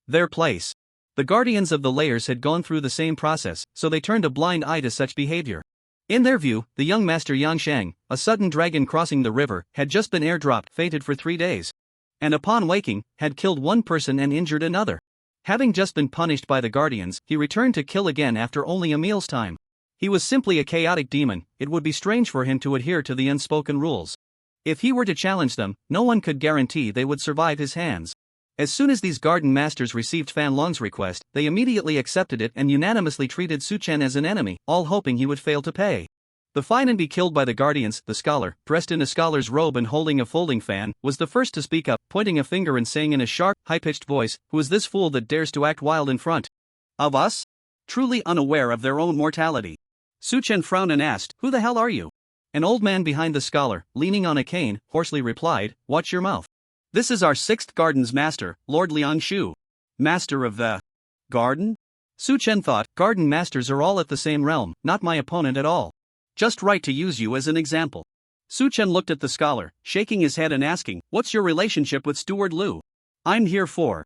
their place. The guardians of the layers had gone through the same process, so they turned a blind eye to such behavior. In their view, the young master Yangshang, a sudden dragon crossing the river, had just been airdropped, fated for 3 days. And upon waking, had killed one person and injured another. Having just been punished by the guardians, he returned to kill again after only a meal's time. He was simply a chaotic demon. It would be strange for him to adhere to the unspoken rules. If he were to challenge them, no one could guarantee they would survive his hands. As soon as these garden masters received Fan Long's request, they immediately accepted it and unanimously treated Su Chen as an enemy, all hoping he would fail to pay the fine and be killed by the guardians. The scholar, dressed in a scholar's robe and holding a folding fan, was the first to speak up, pointing a finger and saying in a sharp, high-pitched voice, "Who is this fool that dares to act wild in front of us?" Truly unaware of their own mortality. Su Chen frowned and asked, "Who the hell are you?" An old man behind the scholar, leaning on a cane, hoarsely replied, "Watch your mouth. This is our 6th garden's master, Lord Liangshu. Master of the garden?" Su Chen thought, garden masters are all at the same realm, not my opponent at all. Just right to use you as an example. Su Chen looked at the scholar, shaking his head and asking, "What's your relationship with Steward Liu?" "I'm here for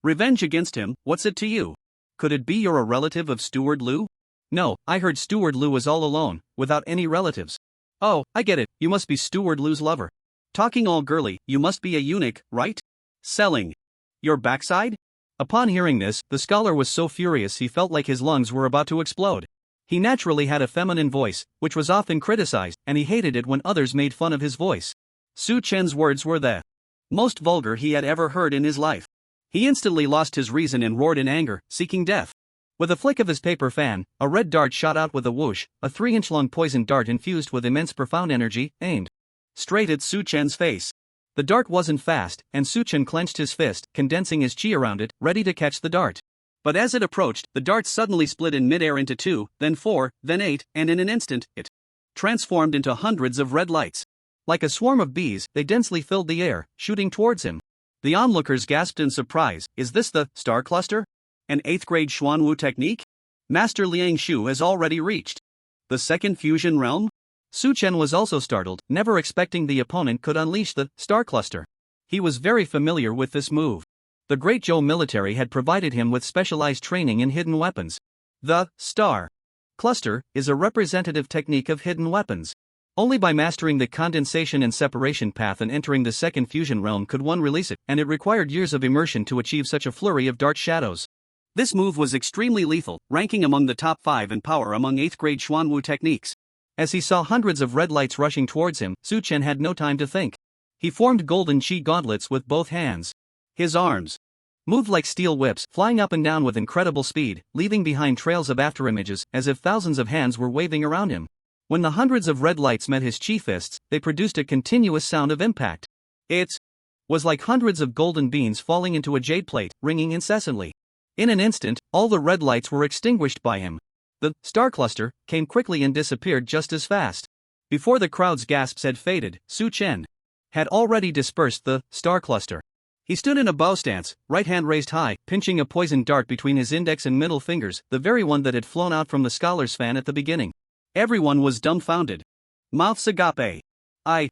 revenge against him. What's it to you?" "Could it be you're a relative of Steward Liu?" "No, I heard Steward Liu was all alone, without any relatives." "Oh, I get it, you must be Steward Liu's lover. Talking all girly, you must be a eunuch, right? Selling your backside?" Upon hearing this, the scholar was so furious he felt like his lungs were about to explode. He naturally had a feminine voice, which was often criticized, and he hated it when others made fun of his voice. Su Chen's words were the most vulgar he had ever heard in his life. He instantly lost his reason and roared in anger, seeking death. With a flick of his paper fan, a red dart shot out with a whoosh, a 3-inch-long poisoned dart infused with immense profound energy, aimed straight at Su Chen's face. The dart wasn't fast, and Su Chen clenched his fist, condensing his chi around it, ready to catch the dart. But as it approached, the dart suddenly split in midair into 2, then 4, then 8, and in an instant, it transformed into hundreds of red lights. Like a swarm of bees, they densely filled the air, shooting towards him. The onlookers gasped in surprise. "Is this the star cluster? An 8th grade Xuanwu technique? Master Liang Shu has already reached the 2nd fusion realm?" Su Chen was also startled, never expecting the opponent could unleash the star cluster. He was very familiar with this move. The Great Zhou military had provided him with specialized training in hidden weapons. The star cluster is a representative technique of hidden weapons. Only by mastering the condensation and separation path and entering the 2nd fusion realm could one release it, and it required years of immersion to achieve such a flurry of dark shadows. This move was extremely lethal, ranking among the top 5 in power among 8th grade Xuanwu techniques. As he saw hundreds of red lights rushing towards him, Su Chen had no time to think. He formed golden chi gauntlets with both hands. His arms moved like steel whips, flying up and down with incredible speed, leaving behind trails of afterimages, as if thousands of hands were waving around him. When the hundreds of red lights met his chi fists, they produced a continuous sound of impact. It was like hundreds of golden beans falling into a jade plate, ringing incessantly. In an instant, all the red lights were extinguished by him. The star cluster came quickly and disappeared just as fast. Before the crowd's gasps had faded, Su Chen had already dispersed the star cluster. He stood in a bow stance, right hand raised high, pinching a poisoned dart between his index and middle fingers, the very one that had flown out from the scholar's fan at the beginning. Everyone was dumbfounded. Mouths agape.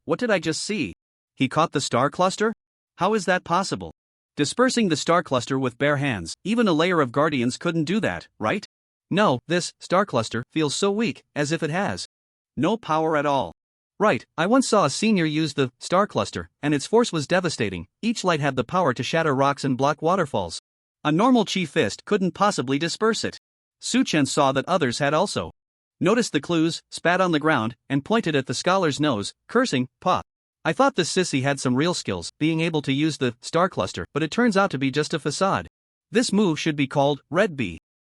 What did I just see? He caught the star cluster? How is that possible? Dispersing the star cluster with bare hands, even a layer of guardians couldn't do that, right? No, this star cluster feels so weak, as if it has no power at all. Right, I once saw a senior use the star cluster, and its force was devastating. Each light had the power to shatter rocks and block waterfalls. A normal chi fist couldn't possibly disperse it. Su Chen saw that others had also noticed the clues, spat on the ground, and pointed at the scholar's nose, cursing, "Pop. I thought this sissy had some real skills, being able to use the star cluster, but it turns out to be just a facade. This move should be called Red Bee.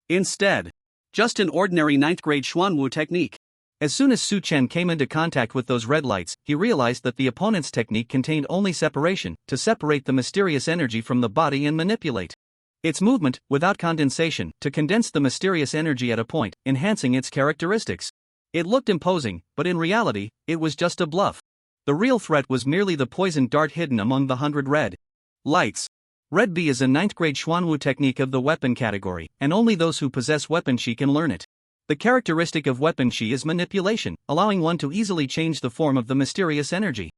Instead, just an ordinary 9th grade Xuanwu technique." As soon as Su Chen came into contact with those red lights, he realized that the opponent's technique contained only separation, to separate the mysterious energy from the body and manipulate its movement, without condensation, to condense the mysterious energy at a point, enhancing its characteristics. It looked imposing, but in reality, it was just a bluff. The real threat was merely the poisoned dart hidden among the 100 red lights. Red B is a 9th grade Xuanwu technique of the weapon category, and only those who possess weapon chi can learn it. The characteristic of weapon chi is manipulation, allowing one to easily change the form of the mysterious energy.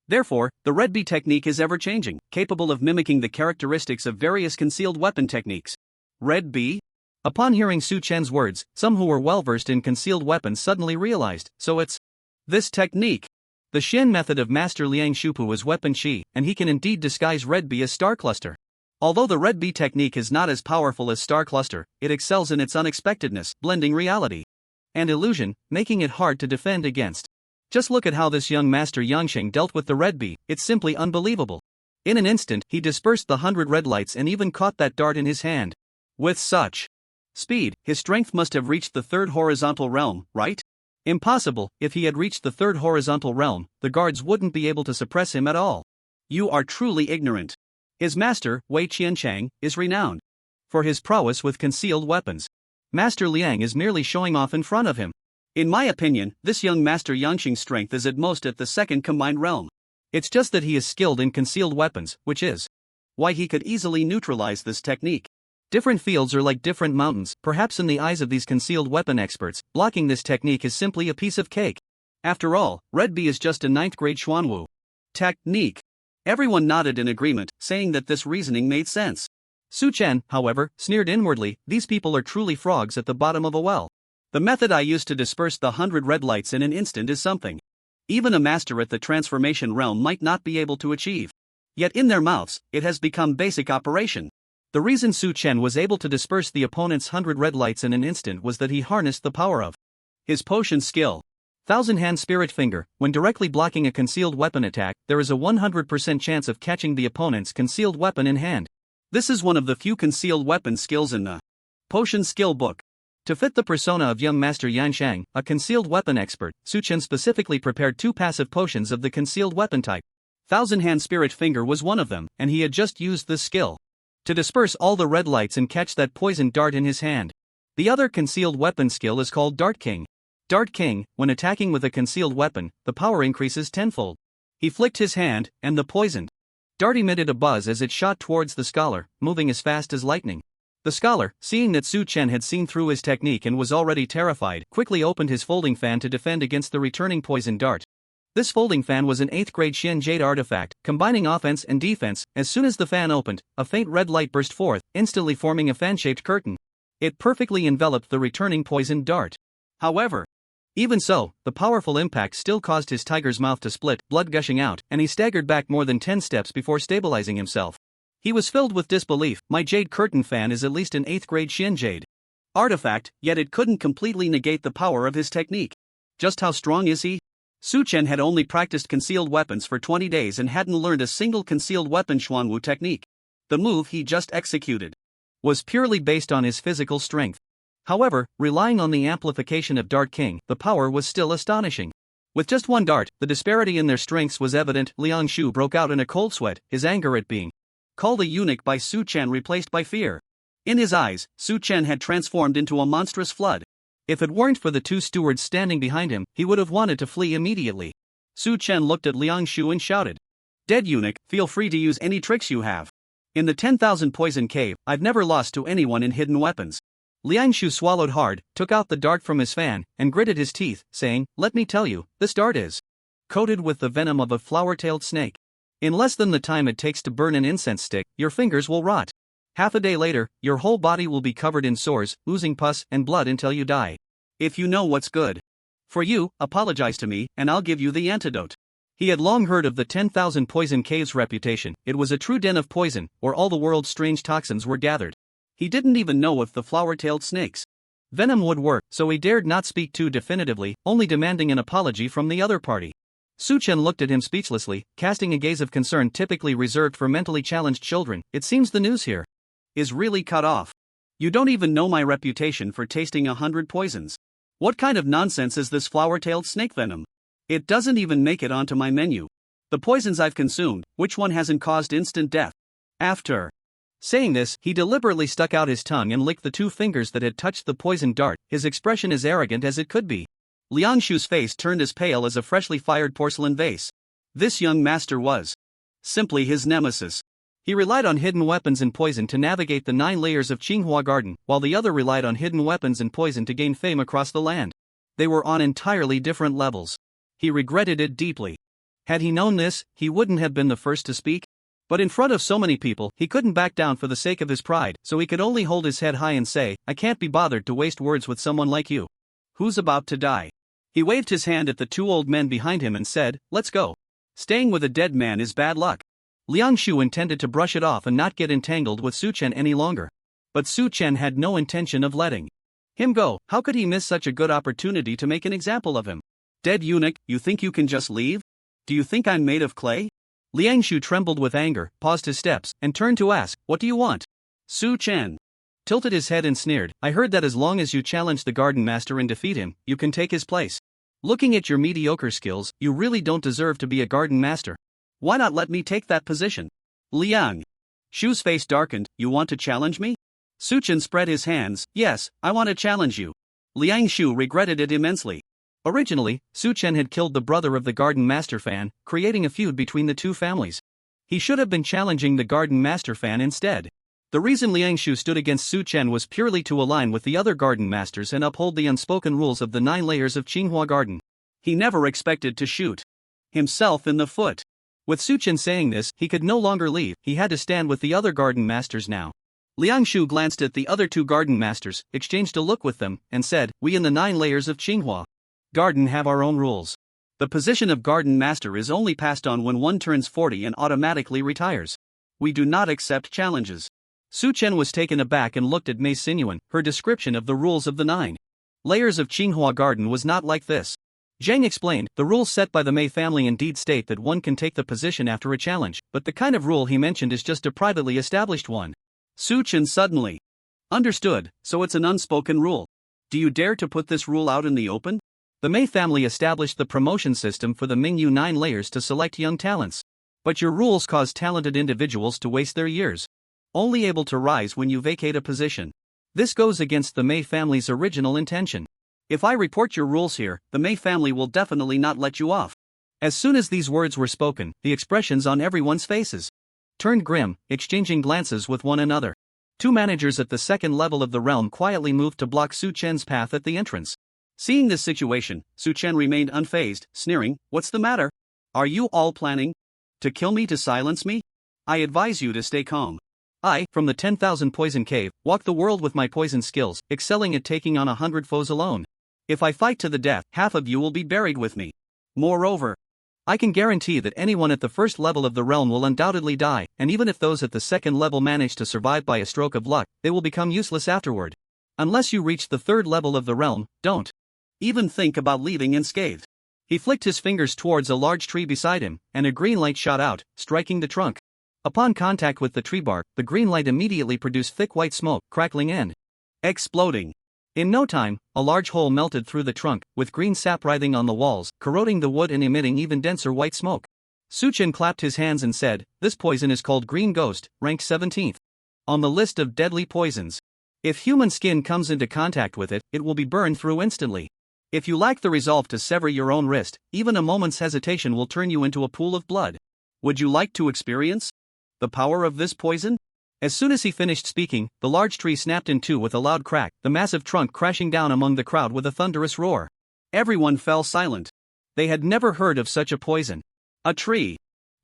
Therefore, the Red B technique is ever-changing, capable of mimicking the characteristics of various concealed weapon techniques. Red B? Upon hearing Su Chen's words, some who were well-versed in concealed weapons suddenly realized, so it's this technique. The Shin method of Master Liang Shupu is weapon chi, and he can indeed disguise Red B as Star Cluster. Although the Red B technique is not as powerful as Star Cluster, it excels in its unexpectedness, blending reality and illusion, making it hard to defend against. Just look at how this young master Yangsheng dealt with the Red B, it's simply unbelievable. In an instant, he dispersed the 100 red lights and even caught that dart in his hand. With such speed, his strength must have reached the 3rd horizontal realm, right? Impossible. If he had reached the 3rd horizontal realm, the guards wouldn't be able to suppress him at all. You are truly ignorant. His master, Wei Qianchang, is renowned for his prowess with concealed weapons. Master Liang is merely showing off in front of him. In my opinion, this young Master Yangsheng's strength is at most at the 2nd combined realm. It's just that he is skilled in concealed weapons, which is why he could easily neutralize this technique. Different fields are like different mountains, perhaps in the eyes of these concealed weapon experts, blocking this technique is simply a piece of cake. After all, Red B is just a 9th grade Xuanwu technique. Everyone nodded in agreement, saying that this reasoning made sense. Su Chen, however, sneered inwardly, these people are truly frogs at the bottom of a well. The method I used to disperse the 100 red lights in an instant is something even a master at the transformation realm might not be able to achieve. Yet in their mouths, it has become basic operation. The reason Su Chen was able to disperse the opponent's 100 red lights in an instant was that he harnessed the power of his potion skill. Thousand Hand Spirit Finger. When directly blocking a concealed weapon attack, there is a 100% chance of catching the opponent's concealed weapon in hand. This is one of the few concealed weapon skills in the Potion Skill Book. To fit the persona of young Master Yanshang, a concealed weapon expert, Su Chen specifically prepared 2 passive potions of the concealed weapon type. Thousand Hand Spirit Finger was one of them, and he had just used this skill to disperse all the red lights and catch that poisoned dart in his hand. The other concealed weapon skill is called Dart King. Dart King, when attacking with a concealed weapon, the power increases tenfold. He flicked his hand, and the poisoned dart emitted a buzz as it shot towards the scholar, moving as fast as lightning. The scholar, seeing that Su Chen had seen through his technique and was already terrified, quickly opened his folding fan to defend against the returning poison dart. This folding fan was an 8th grade Xian Jade artifact, combining offense and defense. As soon as the fan opened, a faint red light burst forth, instantly forming a fan-shaped curtain. It perfectly enveloped the returning poisoned dart. However, even so, the powerful impact still caused his tiger's mouth to split, blood gushing out, and he staggered back more than 10 steps before stabilizing himself. He was filled with disbelief. My jade curtain fan is at least an 8th grade Xian Jade artifact, yet it couldn't completely negate the power of his technique. Just how strong is he? Su Chen had only practiced concealed weapons for 20 days and hadn't learned a single concealed weapon Xuanwu technique. The move he just executed was purely based on his physical strength. However, relying on the amplification of Dart King, the power was still astonishing. With just one dart, the disparity in their strengths was evident. Liang Shu broke out in a cold sweat, his anger at being called a eunuch by Su Chen replaced by fear. In his eyes, Su Chen had transformed into a monstrous flood. If it weren't for the 2 stewards standing behind him, he would have wanted to flee immediately. Su Chen looked at Liang Shu and shouted, "Dead eunuch, feel free to use any tricks you have. In the 10,000 poison cave, I've never lost to anyone in hidden weapons." Liang Shu swallowed hard, took out the dart from his fan, and gritted his teeth, saying, "Let me tell you, this dart is coated with the venom of a flower-tailed snake. In less than the time it takes to burn an incense stick, your fingers will rot. Half a day later, your whole body will be covered in sores, oozing pus and blood until you die. If you know what's good for you, apologize to me, and I'll give you the antidote." He had long heard of the 10,000 poison caves reputation. It was a true den of poison, where all the world's strange toxins were gathered. He didn't even know if the flower-tailed snakes' venom would work, so he dared not speak too definitively, only demanding an apology from the other party. Su Chen looked at him speechlessly, casting a gaze of concern typically reserved for mentally challenged children. "It seems the news here is really cut off. You don't even know my reputation for tasting 100 poisons. What kind of nonsense is this flower-tailed snake venom? It doesn't even make it onto my menu. The poisons I've consumed, which one hasn't caused instant death?" After saying this, he deliberately stuck out his tongue and licked the 2 fingers that had touched the poisoned dart, his expression as arrogant as it could be. Liang Shu's face turned as pale as a freshly fired porcelain vase. This young master was simply his nemesis. He relied on hidden weapons and poison to navigate the 9 layers of Qinghua Garden, while the other relied on hidden weapons and poison to gain fame across the land. They were on entirely different levels. He regretted it deeply. Had he known this, he wouldn't have been the first to speak. But in front of so many people, he couldn't back down for the sake of his pride, so he could only hold his head high and say, I can't be bothered to waste words with someone like you. Who's about to die? He waved his hand at the 2 old men behind him and said, let's go. Staying with a dead man is bad luck. Liangshu intended to brush it off and not get entangled with Su Chen any longer. But Su Chen had no intention of letting him go. How could he miss such a good opportunity to make an example of him? Dead eunuch, you think you can just leave? Do you think I'm made of clay? Liangshu trembled with anger, paused his steps, and turned to ask, what do you want? Su Chen tilted his head and sneered, I heard that as long as you challenge the garden master and defeat him, you can take his place. Looking at your mediocre skills, you really don't deserve to be a garden master. Why not let me take that position? Liang Shu's face darkened, you want to challenge me? Su Chen spread his hands, yes, I want to challenge you. Liang Shu regretted it immensely. Originally, Su Chen had killed the brother of the garden master fan, creating a feud between the 2 families. He should have been challenging the garden master fan instead. The reason Liang Shu stood against Su Chen was purely to align with the other garden masters and uphold the unspoken rules of the 9 layers of Qinghua Garden. He never expected to shoot himself in the foot. With Su Chen saying this, he could no longer leave, he had to stand with the other garden masters now. Liang Shu glanced at the other 2 garden masters, exchanged a look with them, and said, we in the 9 layers of Qinghua Garden have our own rules. The position of garden master is only passed on when one turns 40 and automatically retires. We do not accept challenges. Su Chen was taken aback and looked at Mei Sinyuan. Her description of the rules of the 9 layers of Qinghua Garden was not like this. Zhang explained, the rules set by the Mei family indeed state that one can take the position after a challenge, but the kind of rule he mentioned is just a privately established one. Su Chen suddenly understood, so it's an unspoken rule. Do you dare to put this rule out in the open? The Mei family established the promotion system for the Mingyu 9 layers to select young talents. But your rules cause talented individuals to waste their years, only able to rise when you vacate a position. This goes against the Mei family's original intention. If I report your rules here, the Mei family will definitely not let you off. As soon as these words were spoken, the expressions on everyone's faces turned grim, exchanging glances with one another. 2 managers at the 2nd level of the realm quietly moved to block Su Chen's path at the entrance. Seeing this situation, Su Chen remained unfazed, sneering, what's the matter? Are you all planning to kill me to silence me? I advise you to stay calm. I, from the 10,000 poison cave, walk the world with my poison skills, excelling at taking on 100 foes alone. If I fight to the death, half of you will be buried with me. Moreover, I can guarantee that anyone at the 1st level of the realm will undoubtedly die, and even if those at the 2nd level manage to survive by a stroke of luck, they will become useless afterward. Unless you reach the 3rd level of the realm, don't even think about leaving unscathed. He flicked his fingers towards a large tree beside him, and a green light shot out, striking the trunk. Upon contact with the tree bark, the green light immediately produced thick white smoke, crackling and exploding. In no time, a large hole melted through the trunk, with green sap writhing on the walls, corroding the wood and emitting even denser white smoke. Su Chen clapped his hands and said, this poison is called Green Ghost, ranked 17th on the list of deadly poisons. If human skin comes into contact with it, it will be burned through instantly. If you lack the resolve to sever your own wrist, even a moment's hesitation will turn you into a pool of blood. Would you like to experience the power of this poison? As soon as he finished speaking, the large tree snapped in two with a loud crack, the massive trunk crashing down among the crowd with a thunderous roar. Everyone fell silent. They had never heard of such a poison. A tree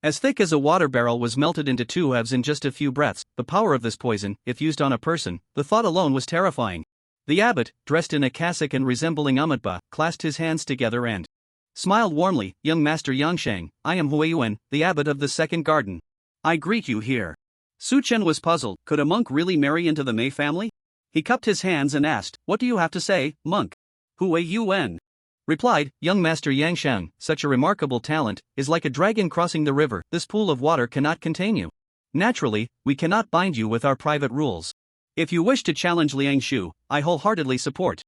as thick as a water barrel was melted into 2 halves in just a few breaths. The power of this poison, if used on a person, the thought alone was terrifying. The abbot, dressed in a cassock and resembling Amitabha, clasped his hands together and smiled warmly. Young Master Yangshang, I am Yuan, the abbot of the 2nd garden. I greet you here. Su Chen was puzzled. Could a monk really marry into the Mei family? He cupped his hands and asked, what do you have to say, monk? Yuan replied, young Master Yangshang, such a remarkable talent is like a dragon crossing the river. This pool of water cannot contain you. Naturally, we cannot bind you with our private rules. If you wish to challenge Liangshu, I wholeheartedly support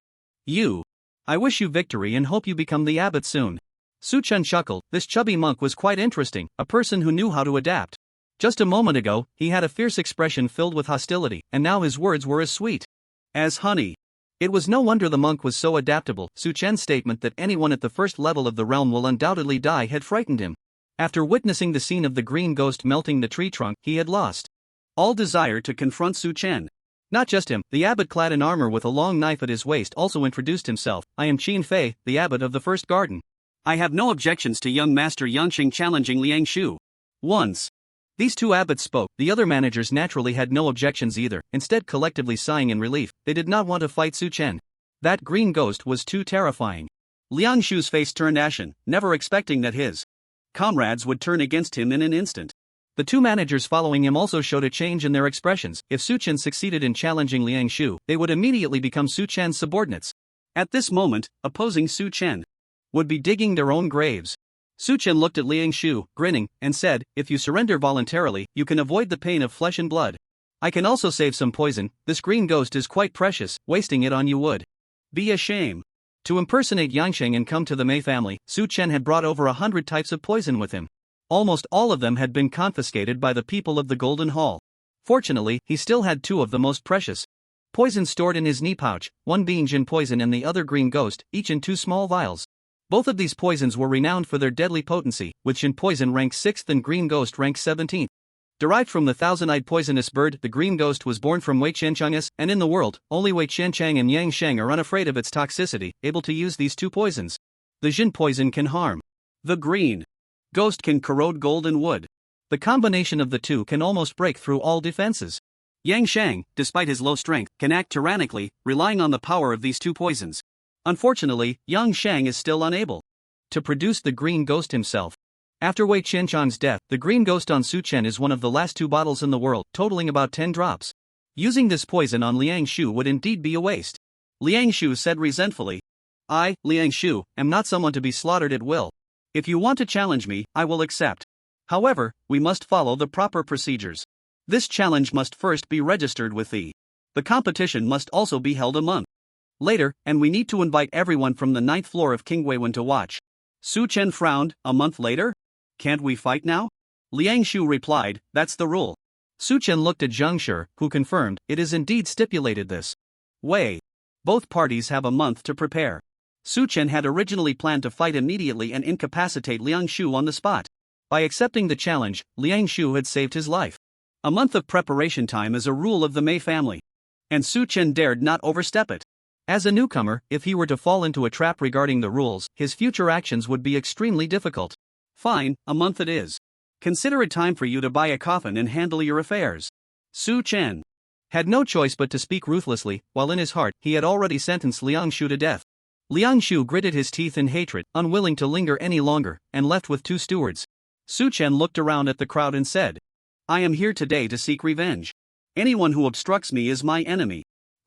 you. I wish you victory and hope you become the abbot soon. Su Chen chuckled. This chubby monk was quite interesting, a person who knew how to adapt. Just a moment ago, he had a fierce expression filled with hostility, and now his words were as sweet as honey. It was no wonder the monk was so adaptable. Su Chen's statement that anyone at the 1st level of the realm will undoubtedly die had frightened him. After witnessing the scene of the green ghost melting the tree trunk, he had lost all desire to confront Su Chen. Not just him, the abbot clad in armor with a long knife at his waist also introduced himself. I am Qin Fei, the abbot of the first garden. I have no objections to young master Yangqing challenging Liang Shu. Once these two abbots spoke, the other managers naturally had no objections either, instead collectively sighing in relief. They did not want to fight Su Chen. That green ghost was too terrifying. Liang Shu's face turned ashen, never expecting that his comrades would turn against him in an instant. The two managers following him also showed a change in their expressions. If Su Chen succeeded in challenging Liang Shu, they would immediately become Su Chen's subordinates. At this moment, opposing Su Chen would be digging their own graves. Su Chen looked at Liang Shu, grinning, and said, "If you surrender voluntarily, you can avoid the pain of flesh and blood. I can also save some poison. This green ghost is quite precious, wasting it on you would be a shame." To impersonate Yangsheng and come to the Mei family, Su Chen had brought over 100 types of poison with him. Almost all of them had been confiscated by the people of the Golden Hall. Fortunately, he still had two of the most precious poisons stored in his knee pouch, one being Jin poison and the other green ghost, each in 2 small vials. Both of these poisons were renowned for their deadly potency, with Jin poison ranked 6th and green ghost ranked 17th. Derived from the thousand-eyed poisonous bird, the green ghost was born from Wei Qianchang's, and in the world, only Wei Qianchang and Yang Sheng are unafraid of its toxicity, able to use these 2 poisons. The Jin poison can harm. The green ghost can corrode gold and wood. The combination of the two can almost break through all defenses. Yang Sheng, despite his low strength, can act tyrannically, relying on the power of these 2 poisons. Unfortunately, Yang Sheng is still unable to produce the green ghost himself. After Wei Qianchang's death, the green ghost on Su Chen is one of the last 2 bottles in the world, totaling about 10 drops. Using this poison on Liang Shu would indeed be a waste. Liang Shu said resentfully, "I, Liang Shu, am not someone to be slaughtered at will. If you want to challenge me, I will accept. However, we must follow the proper procedures. This challenge must first be registered with the competition must also be held a month later, and we need to invite everyone from the 9th floor of King Weiwen to watch." Su Chen frowned. "A month later? Can't we fight now?" Liang Shu replied, "That's the rule." Su Chen looked at Zhang Shi, who confirmed, "It is indeed stipulated this way. Both parties have a month to prepare." Su Chen had originally planned to fight immediately and incapacitate Liang Shu on the spot. By accepting the challenge, Liang Shu had saved his life. A month of preparation time is a rule of the Mei family, and Su Chen dared not overstep it. As a newcomer, if he were to fall into a trap regarding the rules, his future actions would be extremely difficult. "Fine, a month it is. Consider it time for you to buy a coffin and handle your affairs." Su Chen had no choice but to speak ruthlessly, while in his heart, he had already sentenced Liang Shu to death. Liang Shu gritted his teeth in hatred, unwilling to linger any longer, and left with 2 stewards. Su Chen looked around at the crowd and said, "I am here today to seek revenge. Anyone who obstructs me is my enemy."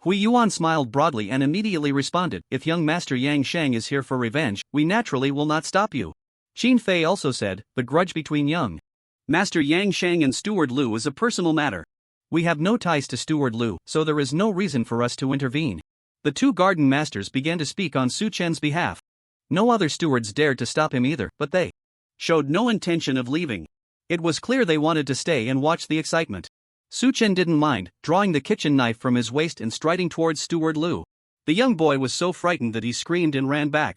Yuan smiled broadly and immediately responded, "If young master Yang Sheng is here for revenge, we naturally will not stop you." Qin Fei also said, "The grudge between young master Yang Sheng and Steward Lu is a personal matter. We have no ties to Steward Lu, so there is no reason for us to intervene." The 2 garden masters began to speak on Su Chen's behalf. No other stewards dared to stop him either, but they showed no intention of leaving. It was clear they wanted to stay and watch the excitement. Su Chen didn't mind, drawing the kitchen knife from his waist and striding towards Steward Lu. The young boy was so frightened that he screamed and ran back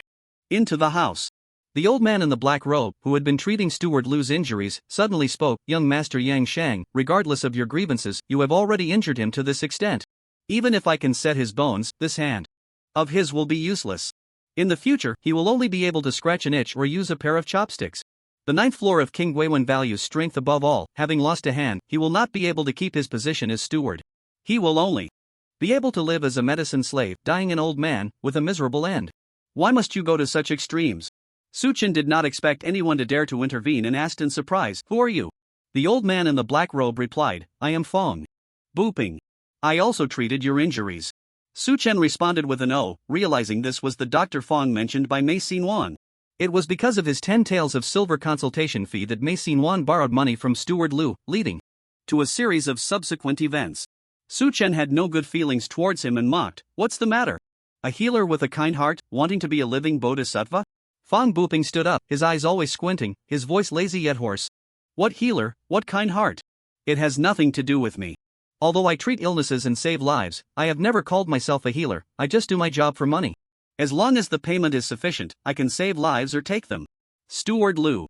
into the house. The old man in the black robe, who had been treating Steward Lu's injuries, suddenly spoke, "Young master Yang Sheng, regardless of your grievances, you have already injured him to this extent. Even if I can set his bones, this hand of his will be useless. In the future, he will only be able to scratch an itch or use a pair of chopsticks. The 9th floor of King Weiwen values strength above all. Having lost a hand, he will not be able to keep his position as steward. He will only be able to live as a medicine slave, dying an old man, with a miserable end." "Why must you go to such extremes?" Su Chen did not expect anyone to dare to intervene and asked in surprise, "Who are you?" The old man in the black robe replied, "I am Fong Buping. I also treated your injuries." Su Chen responded with an "Oh," realizing this was the Dr. Fong mentioned by Mei Xinwan. It was because of his 10 taels of silver consultation fee that Mei Xinwan borrowed money from Steward Lu, leading to a series of subsequent events. Su Chen had no good feelings towards him and mocked, "What's the matter? A healer with a kind heart, wanting to be a living bodhisattva?" Fong Buping stood up, his eyes always squinting, his voice lazy yet hoarse. "What healer, what kind heart? It has nothing to do with me. Although I treat illnesses and save lives, I have never called myself a healer. I just do my job for money. As long as the payment is sufficient, I can save lives or take them." Steward Lu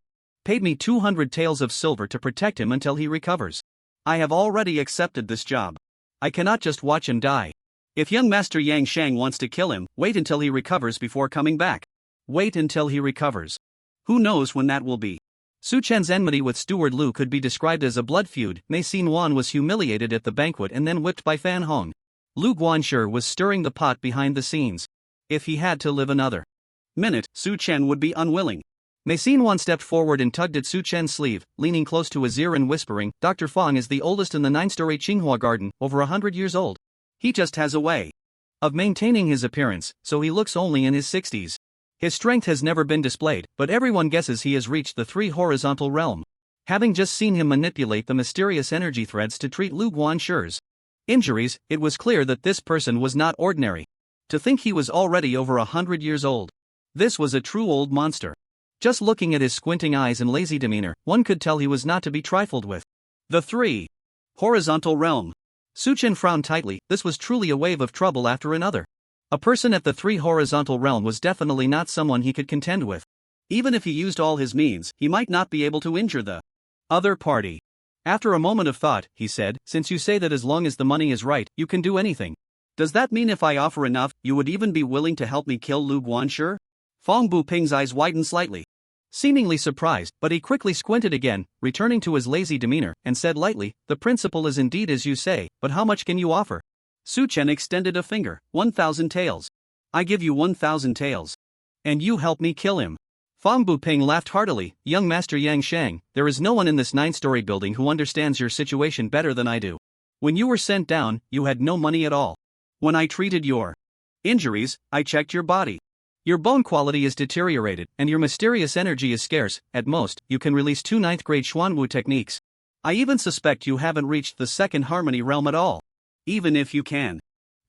paid me 200 taels of silver to protect him until he recovers. I have already accepted this job. I cannot just watch him die. If young Master Yang Shang wants to kill him, wait until he recovers before coming back. Wait until he recovers. Who knows when that will be? Su Chen's enmity with Steward Lu could be described as a blood feud. Mei Xin was humiliated at the banquet and then whipped by Fan Hong. Lu Guanshi was stirring the pot behind the scenes. If he had to live another minute, Su Chen would be unwilling. Mei Xin stepped forward and tugged at Su Chen's sleeve, leaning close to his ear and whispering, Dr. Fong is the oldest in the 9-story Tsinghua garden, over 100 years old. He just has a way of maintaining his appearance, so he looks only in his 60s. His strength has never been displayed, but everyone guesses he has reached the 3 horizontal realm. Having just seen him manipulate the mysterious energy threads to treat Lu Guanshi's injuries, it was clear that this person was not ordinary. To think he was already over 100 years old. This was a true old monster. Just looking at his squinting eyes and lazy demeanor, one could tell he was not to be trifled with. The 3 horizontal realm. Su Chen frowned tightly. This was truly a wave of trouble after another. A person at the 3 horizontal realm was definitely not someone he could contend with. Even if he used all his means, he might not be able to injure the other party. After a moment of thought, he said, since you say that as long as the money is right, you can do anything. Does that mean if I offer enough, you would even be willing to help me kill Lu Guanshi? Fong Buping's eyes widened slightly. Seemingly surprised, but he quickly squinted again, returning to his lazy demeanor, and said lightly, the principle is indeed as you say, but how much can you offer? Su Chen extended a finger, 1,000 taels. I give you 1,000 taels. And you help me kill him. Fong Buping laughed heartily, young Master Yang Shang, there is no one in this 9-story building who understands your situation better than I do. When you were sent down, you had no money at all. When I treated your injuries, I checked your body. Your bone quality is deteriorated, and your mysterious energy is scarce. At most, you can release 2 9th-grade Xuanwu techniques. I even suspect you haven't reached the 2nd harmony realm at all. Even if you can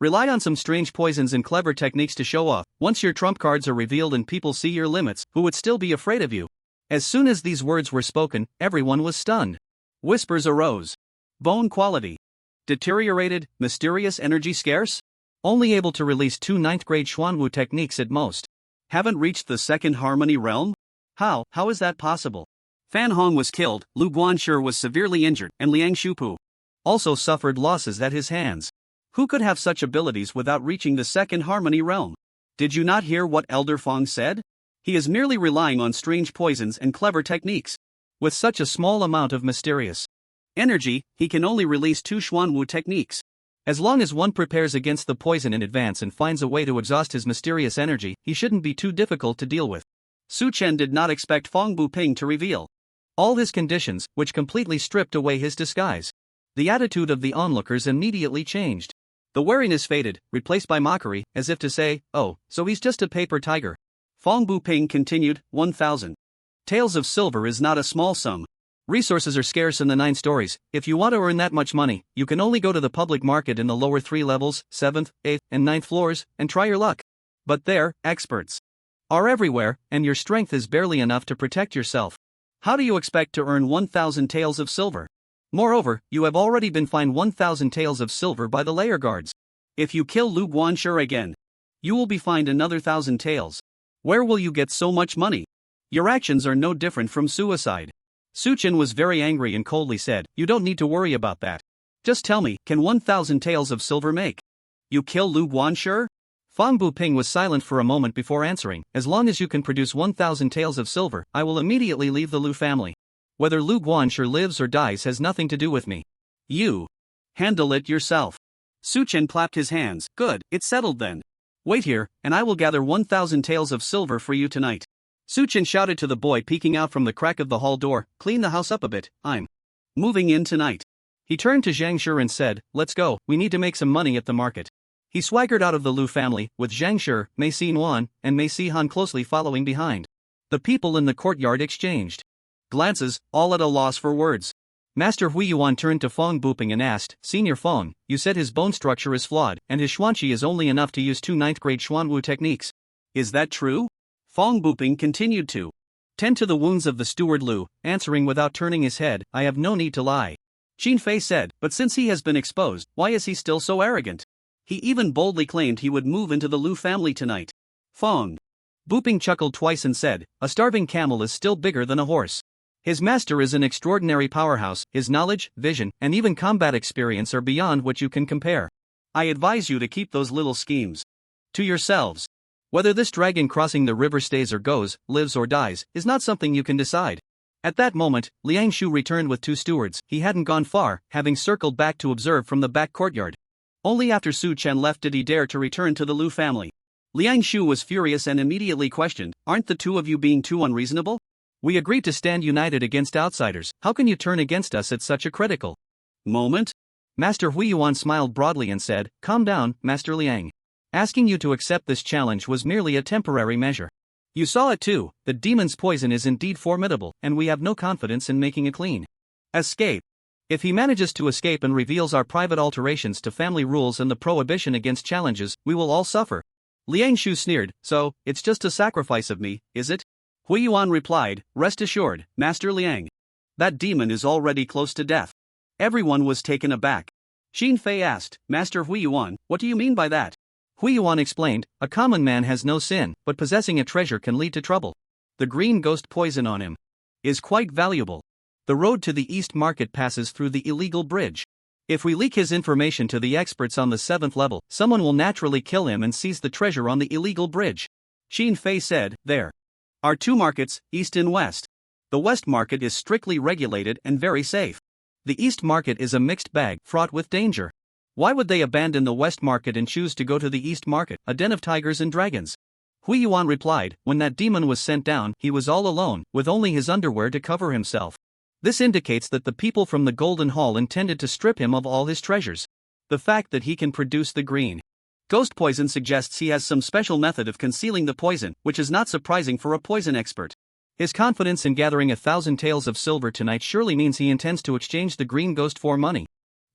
rely on some strange poisons and clever techniques to show off, once your trump cards are revealed and people see your limits, who would still be afraid of you? As soon as these words were spoken, everyone was stunned. Whispers arose. Bone quality deteriorated, mysterious energy scarce? Only able to release 2 9th-grade Xuanwu techniques at most. Haven't reached the 2nd harmony realm? How is that possible? Fan Hong was killed, Lu Guanshi was severely injured, and Liang Shupu also suffered losses at his hands. Who could have such abilities without reaching the 2nd harmony realm? Did you not hear what Elder Fong said? He is merely relying on strange poisons and clever techniques. With such a small amount of mysterious energy, he can only release 2 Xuanwu techniques. As long as one prepares against the poison in advance and finds a way to exhaust his mysterious energy, he shouldn't be too difficult to deal with. Su Chen did not expect Fong Buping to reveal all his conditions, which completely stripped away his disguise. The attitude of the onlookers immediately changed. The wariness faded, replaced by mockery, as if to say, oh, so he's just a paper tiger. Fong Buping continued, 1,000 taels of silver is not a small sum. Resources are scarce in the 9 stories. If you want to earn that much money, you can only go to the public market in the lower 3 levels, 7th, 8th, and 9th floors, and try your luck. But there, experts are everywhere, and your strength is barely enough to protect yourself. How do you expect to earn 1,000 taels of silver? Moreover, you have already been fined 1,000 taels of silver by the layer guards. If you kill Lu Guanshi again, you will be fined another 1,000 taels. Where will you get so much money? Your actions are no different from suicide. Su Chen was very angry and coldly said, you don't need to worry about that. Just tell me, can 1,000 taels of silver make you kill Lu Guanshi? Fong Buping was silent for a moment before answering, as long as you can produce 1,000 taels of silver, I will immediately leave the Lu family. Whether Lu Guanshi lives or dies has nothing to do with me. You handle it yourself. Su Chen clapped his hands, good, it's settled then. Wait here, and I will gather 1,000 taels of silver for you tonight. Su Chen shouted to the boy peeking out from the crack of the hall door, clean the house up a bit, I'm moving in tonight. He turned to Zhang Shi and said, let's go, we need to make some money at the market. He swaggered out of the Lu family, with Zhang Shi, Mei Xin and Mei Sihan closely following behind. The people in the courtyard exchanged glances, all at a loss for words. Master Yuan turned to Fong Buping and asked, Senior Fong, you said his bone structure is flawed, and his Xuanqi is only enough to use 2 9th-grade Xuanwu techniques. Is that true? Fong Buping continued to tend to the wounds of the steward Lu, answering without turning his head, I have no need to lie. Qin Fei said, but since he has been exposed, why is he still so arrogant? He even boldly claimed he would move into the Lu family tonight. Fong Buping chuckled twice and said, a starving camel is still bigger than a horse. His master is an extraordinary powerhouse, his knowledge, vision, and even combat experience are beyond what you can compare. I advise you to keep those little schemes to yourselves. Whether this dragon crossing the river stays or goes, lives or dies, is not something you can decide. At that moment, Liangshu returned with 2 stewards. He hadn't gone far, having circled back to observe from the back courtyard. Only after Su Chen left did he dare to return to the Lu family. Liangshu was furious and immediately questioned, "Aren't the 2 of you being too unreasonable? We agreed to stand united against outsiders. How can you turn against us at such a critical moment?" Master Yuan smiled broadly and said, "Calm down, Master Liang. Asking you to accept this challenge was merely a temporary measure. You saw it too, the demon's poison is indeed formidable, and we have no confidence in making a clean escape. If he manages to escape and reveals our private alterations to family rules and the prohibition against challenges, we will all suffer." Liangshu sneered, "So, it's just a sacrifice of me, is it?" Yuan replied, "Rest assured, Master Liang. That demon is already close to death." Everyone was taken aback. Xin Fei asked, "Master Yuan, what do you mean by that?" Yuan explained, "A common man has no sin, but possessing a treasure can lead to trouble. The green ghost poison on him is quite valuable. The road to the East Market passes through the illegal bridge. If we leak his information to the experts on the 7th level, someone will naturally kill him and seize the treasure on the illegal bridge." Xin Fei said, "There are 2 markets, East and West. The West Market is strictly regulated and very safe. The East Market is a mixed bag, fraught with danger. Why would they abandon the West Market and choose to go to the East Market, a den of tigers and dragons?" Yuan replied, "When that demon was sent down, he was all alone, with only his underwear to cover himself. This indicates that the people from the Golden Hall intended to strip him of all his treasures. The fact that he can produce the green ghost poison suggests he has some special method of concealing the poison, which is not surprising for a poison expert. His confidence in gathering 1,000 taels of silver tonight surely means he intends to exchange the green ghost for money.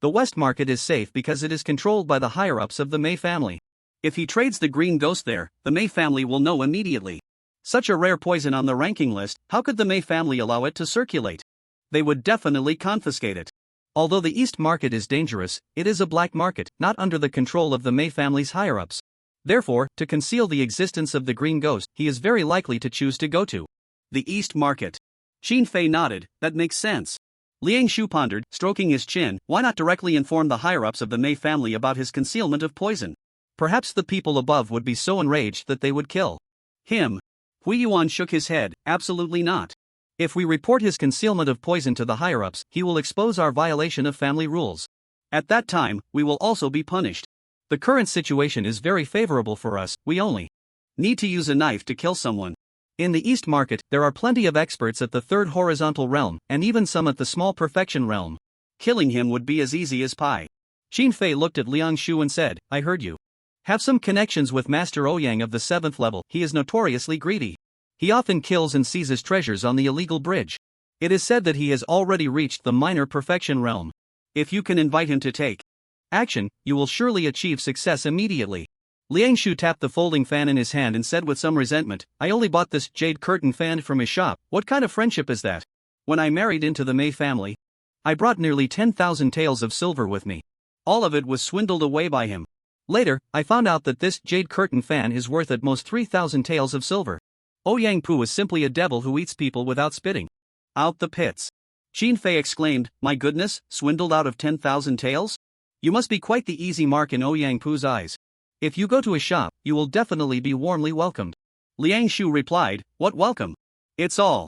The West Market is safe because it is controlled by the higher-ups of the Mei family. If he trades the green ghost there, the Mei family will know immediately. Such a rare poison on the ranking list, how could the Mei family allow it to circulate? They would definitely confiscate it. Although the East Market is dangerous, it is a black market, not under the control of the Mei family's higher-ups. Therefore, to conceal the existence of the green ghost, he is very likely to choose to go to the East Market." Xin Fei nodded, "That makes sense." Liangshu pondered, stroking his chin, why not directly inform the higher-ups of the Mei family about his concealment of poison? Perhaps the people above would be so enraged that they would kill him. Yuan shook his head, "Absolutely not. If we report his concealment of poison to the higher-ups, he will expose our violation of family rules. At that time, we will also be punished. The current situation is very favorable for us, we only need to use a knife to kill someone. In the East Market, there are plenty of experts at the 3rd horizontal realm, and even some at the small perfection realm. Killing him would be as easy as pie." Xin Fei looked at Liangshu and said, "I heard you have some connections with Master Ouyang of the 7th level. He is notoriously greedy. He often kills and seizes treasures on the illegal bridge. It is said that he has already reached the minor perfection realm. If you can invite him to take action, you will surely achieve success immediately." Liangshu tapped the folding fan in his hand and said with some resentment, "I only bought this jade curtain fan from his shop. What kind of friendship is that? When I married into the Mei family, I brought nearly 10,000 taels of silver with me. All of it was swindled away by him. Later, I found out that this jade curtain fan is worth at most 3,000 taels of silver. Ouyang Pu is simply a devil who eats people without spitting out the pits." Xin Fei exclaimed, "My goodness, swindled out of 10,000 taels? You must be quite the easy mark in Ouyang Pu's eyes. If you go to his shop, you will definitely be warmly welcomed." Liangshu replied, "What welcome? It's all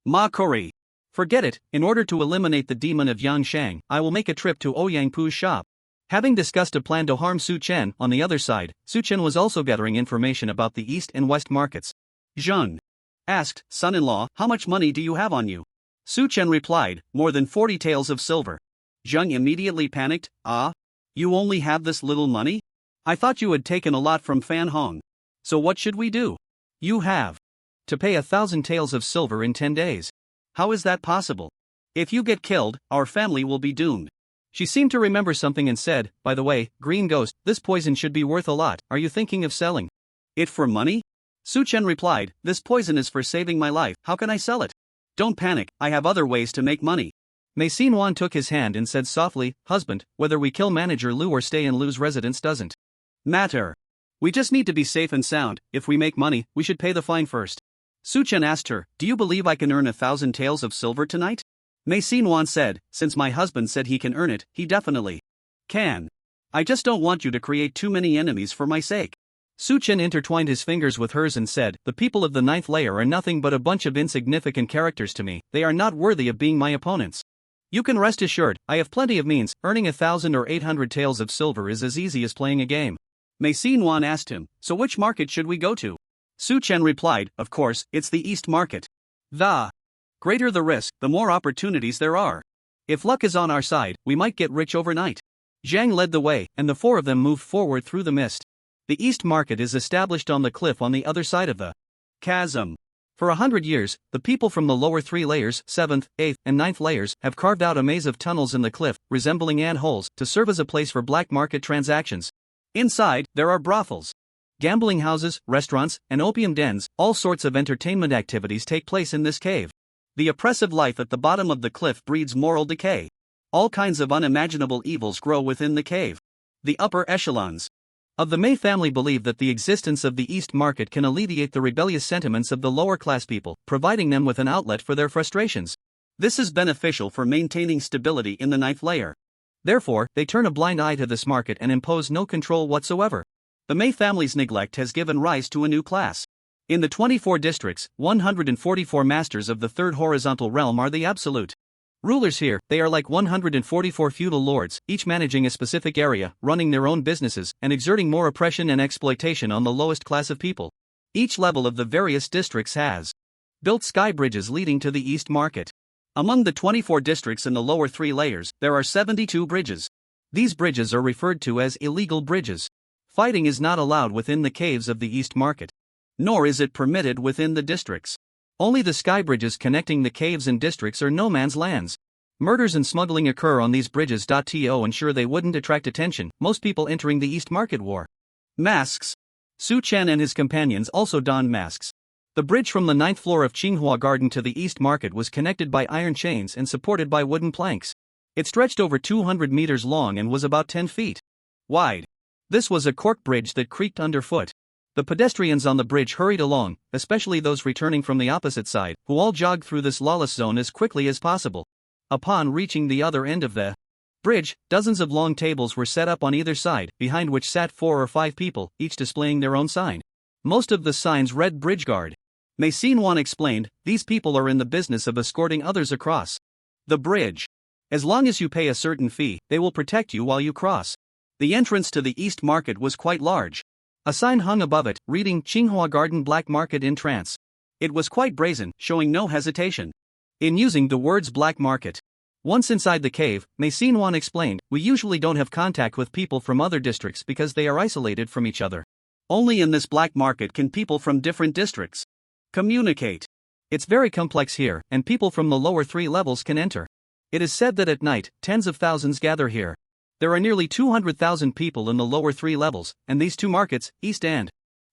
mockery." "Forget it, in order to eliminate the demon of Yangshang, I will make a trip to Ouyang Pu's shop." Having discussed a plan to harm Su Chen, on the other side, Su Chen was also gathering information about the East and West markets. Zheng asked, "Son-in-law, how much money do you have on you?" Su Chen replied, "More than 40 taels of silver." Zheng immediately panicked, "Ah? You only have this little money? I thought you had taken a lot from Fan Hong. So what should we do?" "You have to pay 1,000 taels of silver in 10 days. "How is that possible? If you get killed, our family will be doomed." She seemed to remember something and said, "By the way, Green Ghost, this poison should be worth a lot. Are you thinking of selling it for money?" Su Chen replied, "This poison is for saving my life. How can I sell it?" "Don't panic, I have other ways to make money." Yuan took his hand and said softly, "Husband, whether we kill Manager Lu or stay in Lu's residence doesn't matter. We just need to be safe and sound. If we make money, we should pay the fine first." Suchen asked her, "Do you believe I can earn 1,000 taels of silver tonight?" Mei Yuan said, "Since my husband said he can earn it, he definitely can. I just don't want you to create too many enemies for my sake." Suchen intertwined his fingers with hers and said, "The people of the ninth layer are nothing but a bunch of insignificant characters to me, they are not worthy of being my opponents. You can rest assured, I have plenty of means, earning 1,000 or 800 taels of silver is as easy as playing a game." Mei Yuan asked him, "So which market should we go to?" Suchen replied, "Of course, it's the East Market. The greater the risk, the more opportunities there are. If luck is on our side, we might get rich overnight." Zhang led the way, and the four of them moved forward through the mist. The East Market is established on the cliff on the other side of the chasm. For 100 years, the people from the lower three layers, 7th, 8th, and 9th layers, have carved out a maze of tunnels in the cliff, resembling ant holes, to serve as a place for black market transactions. Inside, there are brothels, gambling houses, restaurants, and opium dens. All sorts of entertainment activities take place in this cave. The oppressive life at the bottom of the cliff breeds moral decay. All kinds of unimaginable evils grow within the cave. The upper echelons of the Mei family believe that the existence of the East Market can alleviate the rebellious sentiments of the lower class people, providing them with an outlet for their frustrations. This is beneficial for maintaining stability in the ninth layer. Therefore, they turn a blind eye to this market and impose no control whatsoever. The Mei family's neglect has given rise to a new class. In the 24 districts, 144 masters of the third horizontal realm are the absolute rulers here. They are like 144 feudal lords, each managing a specific area, running their own businesses, and exerting more oppression and exploitation on the lowest class of people. Each level of the various districts has built sky bridges leading to the East Market. Among the 24 districts in the lower three layers, there are 72 bridges. These bridges are referred to as illegal bridges. Fighting is not allowed within the caves of the East Market, nor is it permitted within the districts. Only the sky bridges connecting the caves and districts are no man's lands. Murders and smuggling occur on these bridges. To ensure they wouldn't attract attention, most people entering the East Market wore masks. Su Chen and his companions also donned masks. The bridge from the 9th floor of Tsinghua Garden to the East Market was connected by iron chains and supported by wooden planks. It stretched over 200 meters long and was about 10 feet wide. This was a cork bridge that creaked underfoot. The pedestrians on the bridge hurried along, especially those returning from the opposite side, who all jogged through this lawless zone as quickly as possible. Upon reaching the other end of the bridge, dozens of long tables were set up on either side, behind which sat 4 or 5 people, each displaying their own sign. Most of the signs read "Bridge Guard." Mei Yuan explained, "These people are in the business of escorting others across the bridge. As long as you pay a certain fee, they will protect you while you cross." The entrance to the East Market was quite large. A sign hung above it, reading "Tsinghua Garden Black Market in Trance." It was quite brazen, showing no hesitation in using the words black market. Once inside the cave, Mei Yuan explained, "We usually don't have contact with people from other districts because they are isolated from each other. Only in this black market can people from different districts communicate. It's very complex here, and people from the lower 3 levels can enter. It is said that at night, tens of thousands gather here. There are nearly 200,000 people in the lower 3 levels, and these 2 markets, East and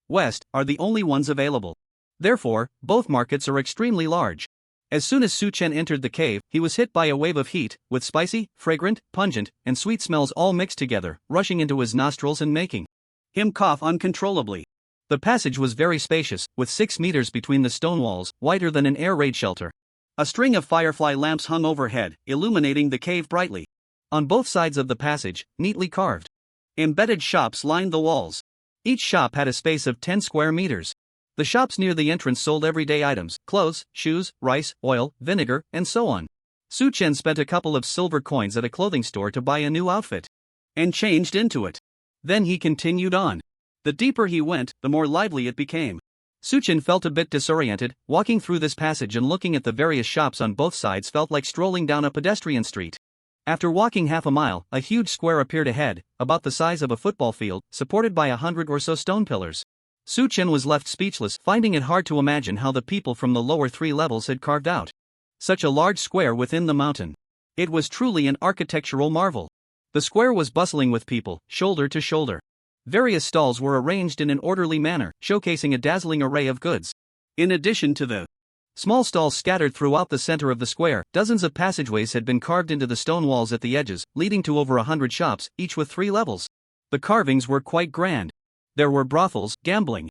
West, are the only ones available. Therefore, both markets are extremely large." As soon as Su Chen entered the cave, he was hit by a wave of heat, with spicy, fragrant, pungent, and sweet smells all mixed together, rushing into his nostrils and making him cough uncontrollably. The passage was very spacious, with 6 meters between the stone walls, wider than an air raid shelter. A string of firefly lamps hung overhead, illuminating the cave brightly. On both sides of the passage, neatly carved embedded shops lined the walls. Each shop had a space of 10 square meters. The shops near the entrance sold everyday items, clothes, shoes, rice, oil, vinegar, and so on. Su Chen spent a couple of silver coins at a clothing store to buy a new outfit and changed into it. Then he continued on. The deeper he went, the more lively it became. Su Chen felt a bit disoriented. Walking through this passage and looking at the various shops on both sides felt like strolling down a pedestrian street. After walking half a mile, a huge square appeared ahead, about the size of a football field, supported by 100 or so stone pillars. Su Chen was left speechless, finding it hard to imagine how the people from the lower 3 levels had carved out such a large square within the mountain. It was truly an architectural marvel. The square was bustling with people, shoulder to shoulder. Various stalls were arranged in an orderly manner, showcasing a dazzling array of goods. In addition to the small stalls scattered throughout the center of the square, dozens of passageways had been carved into the stone walls at the edges, leading to over 100 shops, each with 3 levels. The carvings were quite grand. There were brothels, gambling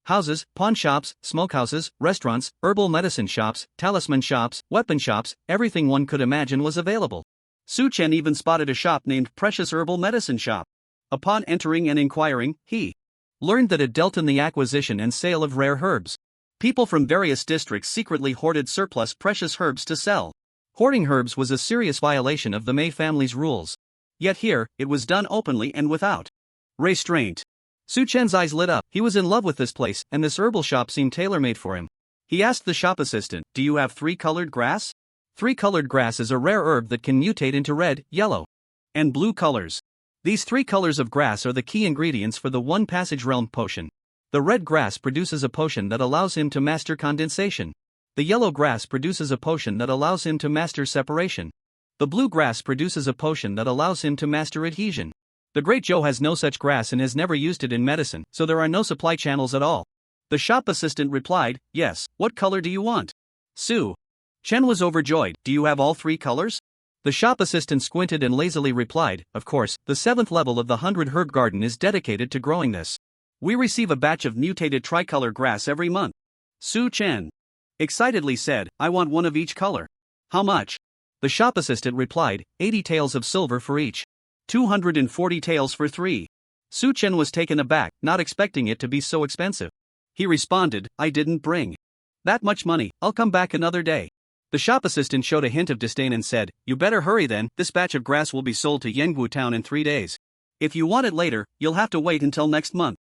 Houses, pawn shops, smokehouses, restaurants, herbal medicine shops, talisman shops, weapon shops, everything one could imagine was available. Su Chen even spotted a shop named Precious Herbal Medicine Shop. Upon entering and inquiring, he learned that it dealt in the acquisition and sale of rare herbs. People from various districts secretly hoarded surplus precious herbs to sell. Hoarding herbs was a serious violation of the Mei family's rules. Yet here, it was done openly and without restraint. Su Chen's eyes lit up. He was in love with this place, and this herbal shop seemed tailor-made for him. He asked the shop assistant, "Do you have 3-colored grass?" 3-colored grass is a rare herb that can mutate into red, yellow, and blue colors. These 3 colors of grass are the key ingredients for the One Passage Realm potion. The red grass produces a potion that allows him to master condensation. The yellow grass produces a potion that allows him to master separation. The blue grass produces a potion that allows him to master adhesion. The Great Joe has no such grass and has never used it in medicine, so there are no supply channels at all. The shop assistant replied, "Yes, what color do you want?" Su Chen was overjoyed. "Do you have all 3 colors?" The shop assistant squinted and lazily replied, "Of course, the 7th level of the 100 Herb Garden is dedicated to growing this. We receive a batch of mutated tricolor grass every month." Su Chen excitedly said, "I want one of each color." "How much?" The shop assistant replied, 80 taels of silver for each. 240 taels for 3. Su Chen was taken aback, not expecting it to be so expensive. He responded, "I didn't bring that much money, I'll come back another day." The shop assistant showed a hint of disdain and said, "You better hurry then, this batch of grass will be sold to Yanggu town in 3 days. If you want it later, you'll have to wait until next month."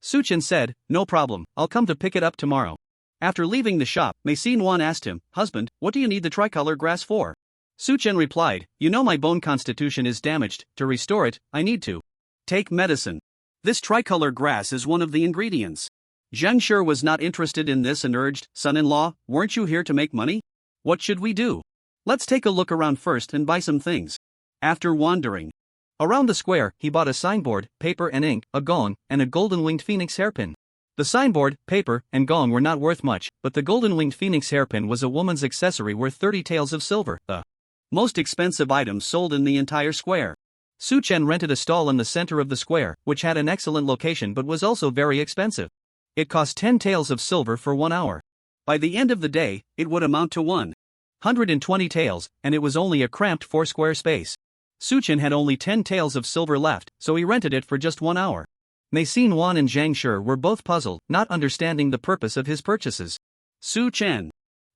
Su Chen said, "No problem, I'll come to pick it up tomorrow." After leaving the shop, Yuan asked him, "Husband, what do you need the tricolor grass for?" Su Chen replied, "You know my bone constitution is damaged, to restore it, I need to take medicine. This tricolor grass is one of the ingredients." Chingshu was not interested in this and urged, "Son-in-law, weren't you here to make money? What should we do? Let's take a look around first and buy some things." After wandering around the square, he bought a signboard, paper and ink, a gong, and a golden-winged phoenix hairpin. The signboard, paper, and gong were not worth much, but the golden-winged phoenix hairpin was a woman's accessory worth 30 taels of silver, the most expensive item sold in the entire square. Su Chen rented a stall in the center of the square, which had an excellent location but was also very expensive. It cost 10 taels of silver for 1 hour. By the end of the day, it would amount to 120 taels, and it was only a cramped 4-square space. Su Chen had only 10 taels of silver left, so he rented it for just 1 hour. Yuan and Chingshu were both puzzled, not understanding the purpose of his purchases. Su Chen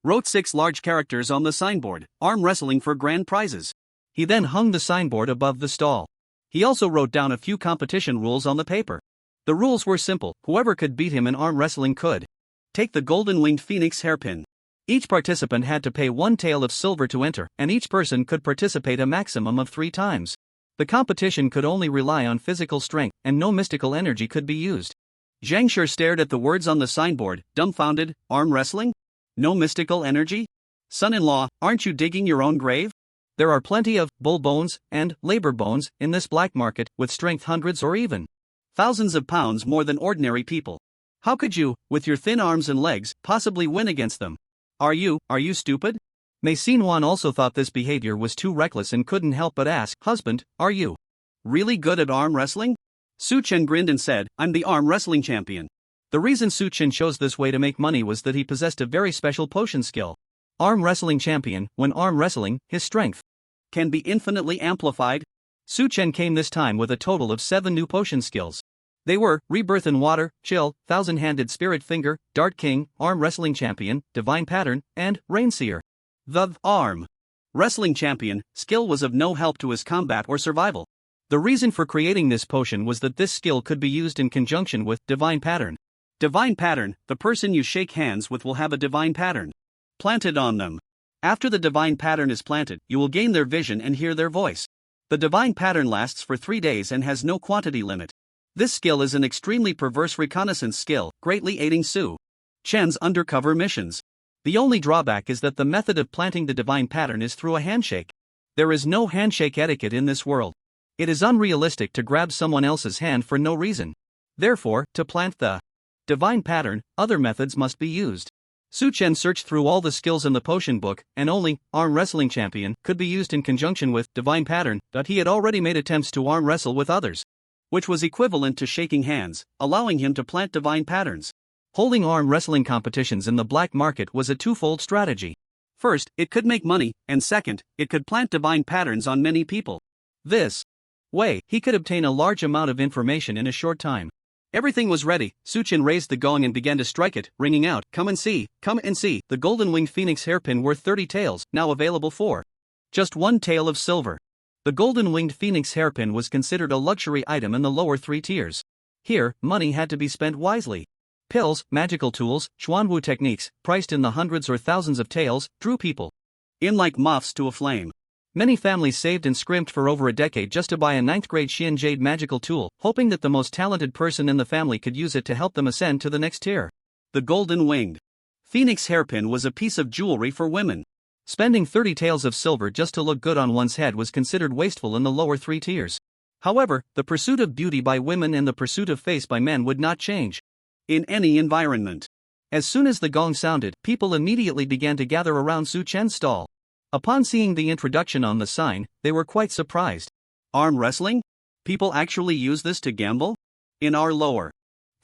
wrote 6 large characters on the signboard, "Arm wrestling for grand prizes." He then hung the signboard above the stall. He also wrote down a few competition rules on the paper. The rules were simple: whoever could beat him in arm wrestling could take the golden-winged phoenix hairpin. Each participant had to pay 1 tael of silver to enter, and each person could participate a maximum of 3 times. The competition could only rely on physical strength, and no mystical energy could be used. Chingshu stared at the words on the signboard, dumbfounded. Arm wrestling? No mystical energy? Son-in-law, aren't you digging your own grave? There are plenty of bull bones and labor bones in this black market, with strength hundreds or even thousands of pounds more than ordinary people. How could you, with your thin arms and legs, possibly win against them? Are you stupid? Yuan also thought this behavior was too reckless and couldn't help but ask, "Husband, are you really good at arm wrestling?" Su Chen grinned and said, "I'm the arm wrestling champion." The reason Su Chen chose this way to make money was that he possessed a very special potion skill. Arm wrestling champion, when arm wrestling, his strength can be infinitely amplified. Su Chen came this time with a total of 7 new potion skills. They were Rebirth in Water, Chill, Thousand-Handed Spirit Finger, Dart King, Arm Wrestling Champion, Divine Pattern, and Rainseer. The arm wrestling champion skill was of no help to his combat or survival. The reason for creating this potion was that this skill could be used in conjunction with Divine Pattern. Divine Pattern: the person you shake hands with will have a divine pattern planted on them. After the divine pattern is planted, you will gain their vision and hear their voice. The divine pattern lasts for 3 days and has no quantity limit. This skill is an extremely perverse reconnaissance skill, greatly aiding Su Chen's undercover missions. The only drawback is that the method of planting the divine pattern is through a handshake. There is no handshake etiquette in this world. It is unrealistic to grab someone else's hand for no reason. Therefore, to plant the divine pattern, other methods must be used. Su Chen searched through all the skills in the potion book, and only Arm Wrestling Champion could be used in conjunction with Divine Pattern, but he had already made attempts to arm wrestle with others, which was equivalent to shaking hands, allowing him to plant divine patterns. Holding arm wrestling competitions in the black market was a twofold strategy. First, it could make money, and second, it could plant divine patterns on many people. This way, he could obtain a large amount of information in a short time. Everything was ready. Suchin raised the gong and began to strike it, ringing out, "Come and see, come and see." The golden-winged phoenix hairpin worth 30 taels, now available for just 1 tael of silver. The golden-winged phoenix hairpin was considered a luxury item in the lower 3 tiers. Here, money had to be spent wisely. Pills, magical tools, xuanwu techniques, priced in the hundreds or thousands of taels, drew people in like moths to a flame. Many families saved and scrimped for over a decade just to buy a 9th grade Xian Jade magical tool, hoping that the most talented person in the family could use it to help them ascend to the next tier. The golden-winged phoenix hairpin was a piece of jewelry for women. Spending 30 taels of silver just to look good on one's head was considered wasteful in the lower 3 tiers. However, the pursuit of beauty by women and the pursuit of face by men would not change in any environment. As soon as the gong sounded, people immediately began to gather around Su Chen's stall. Upon seeing the introduction on the sign, they were quite surprised. Arm wrestling? People actually use this to gamble? In our lower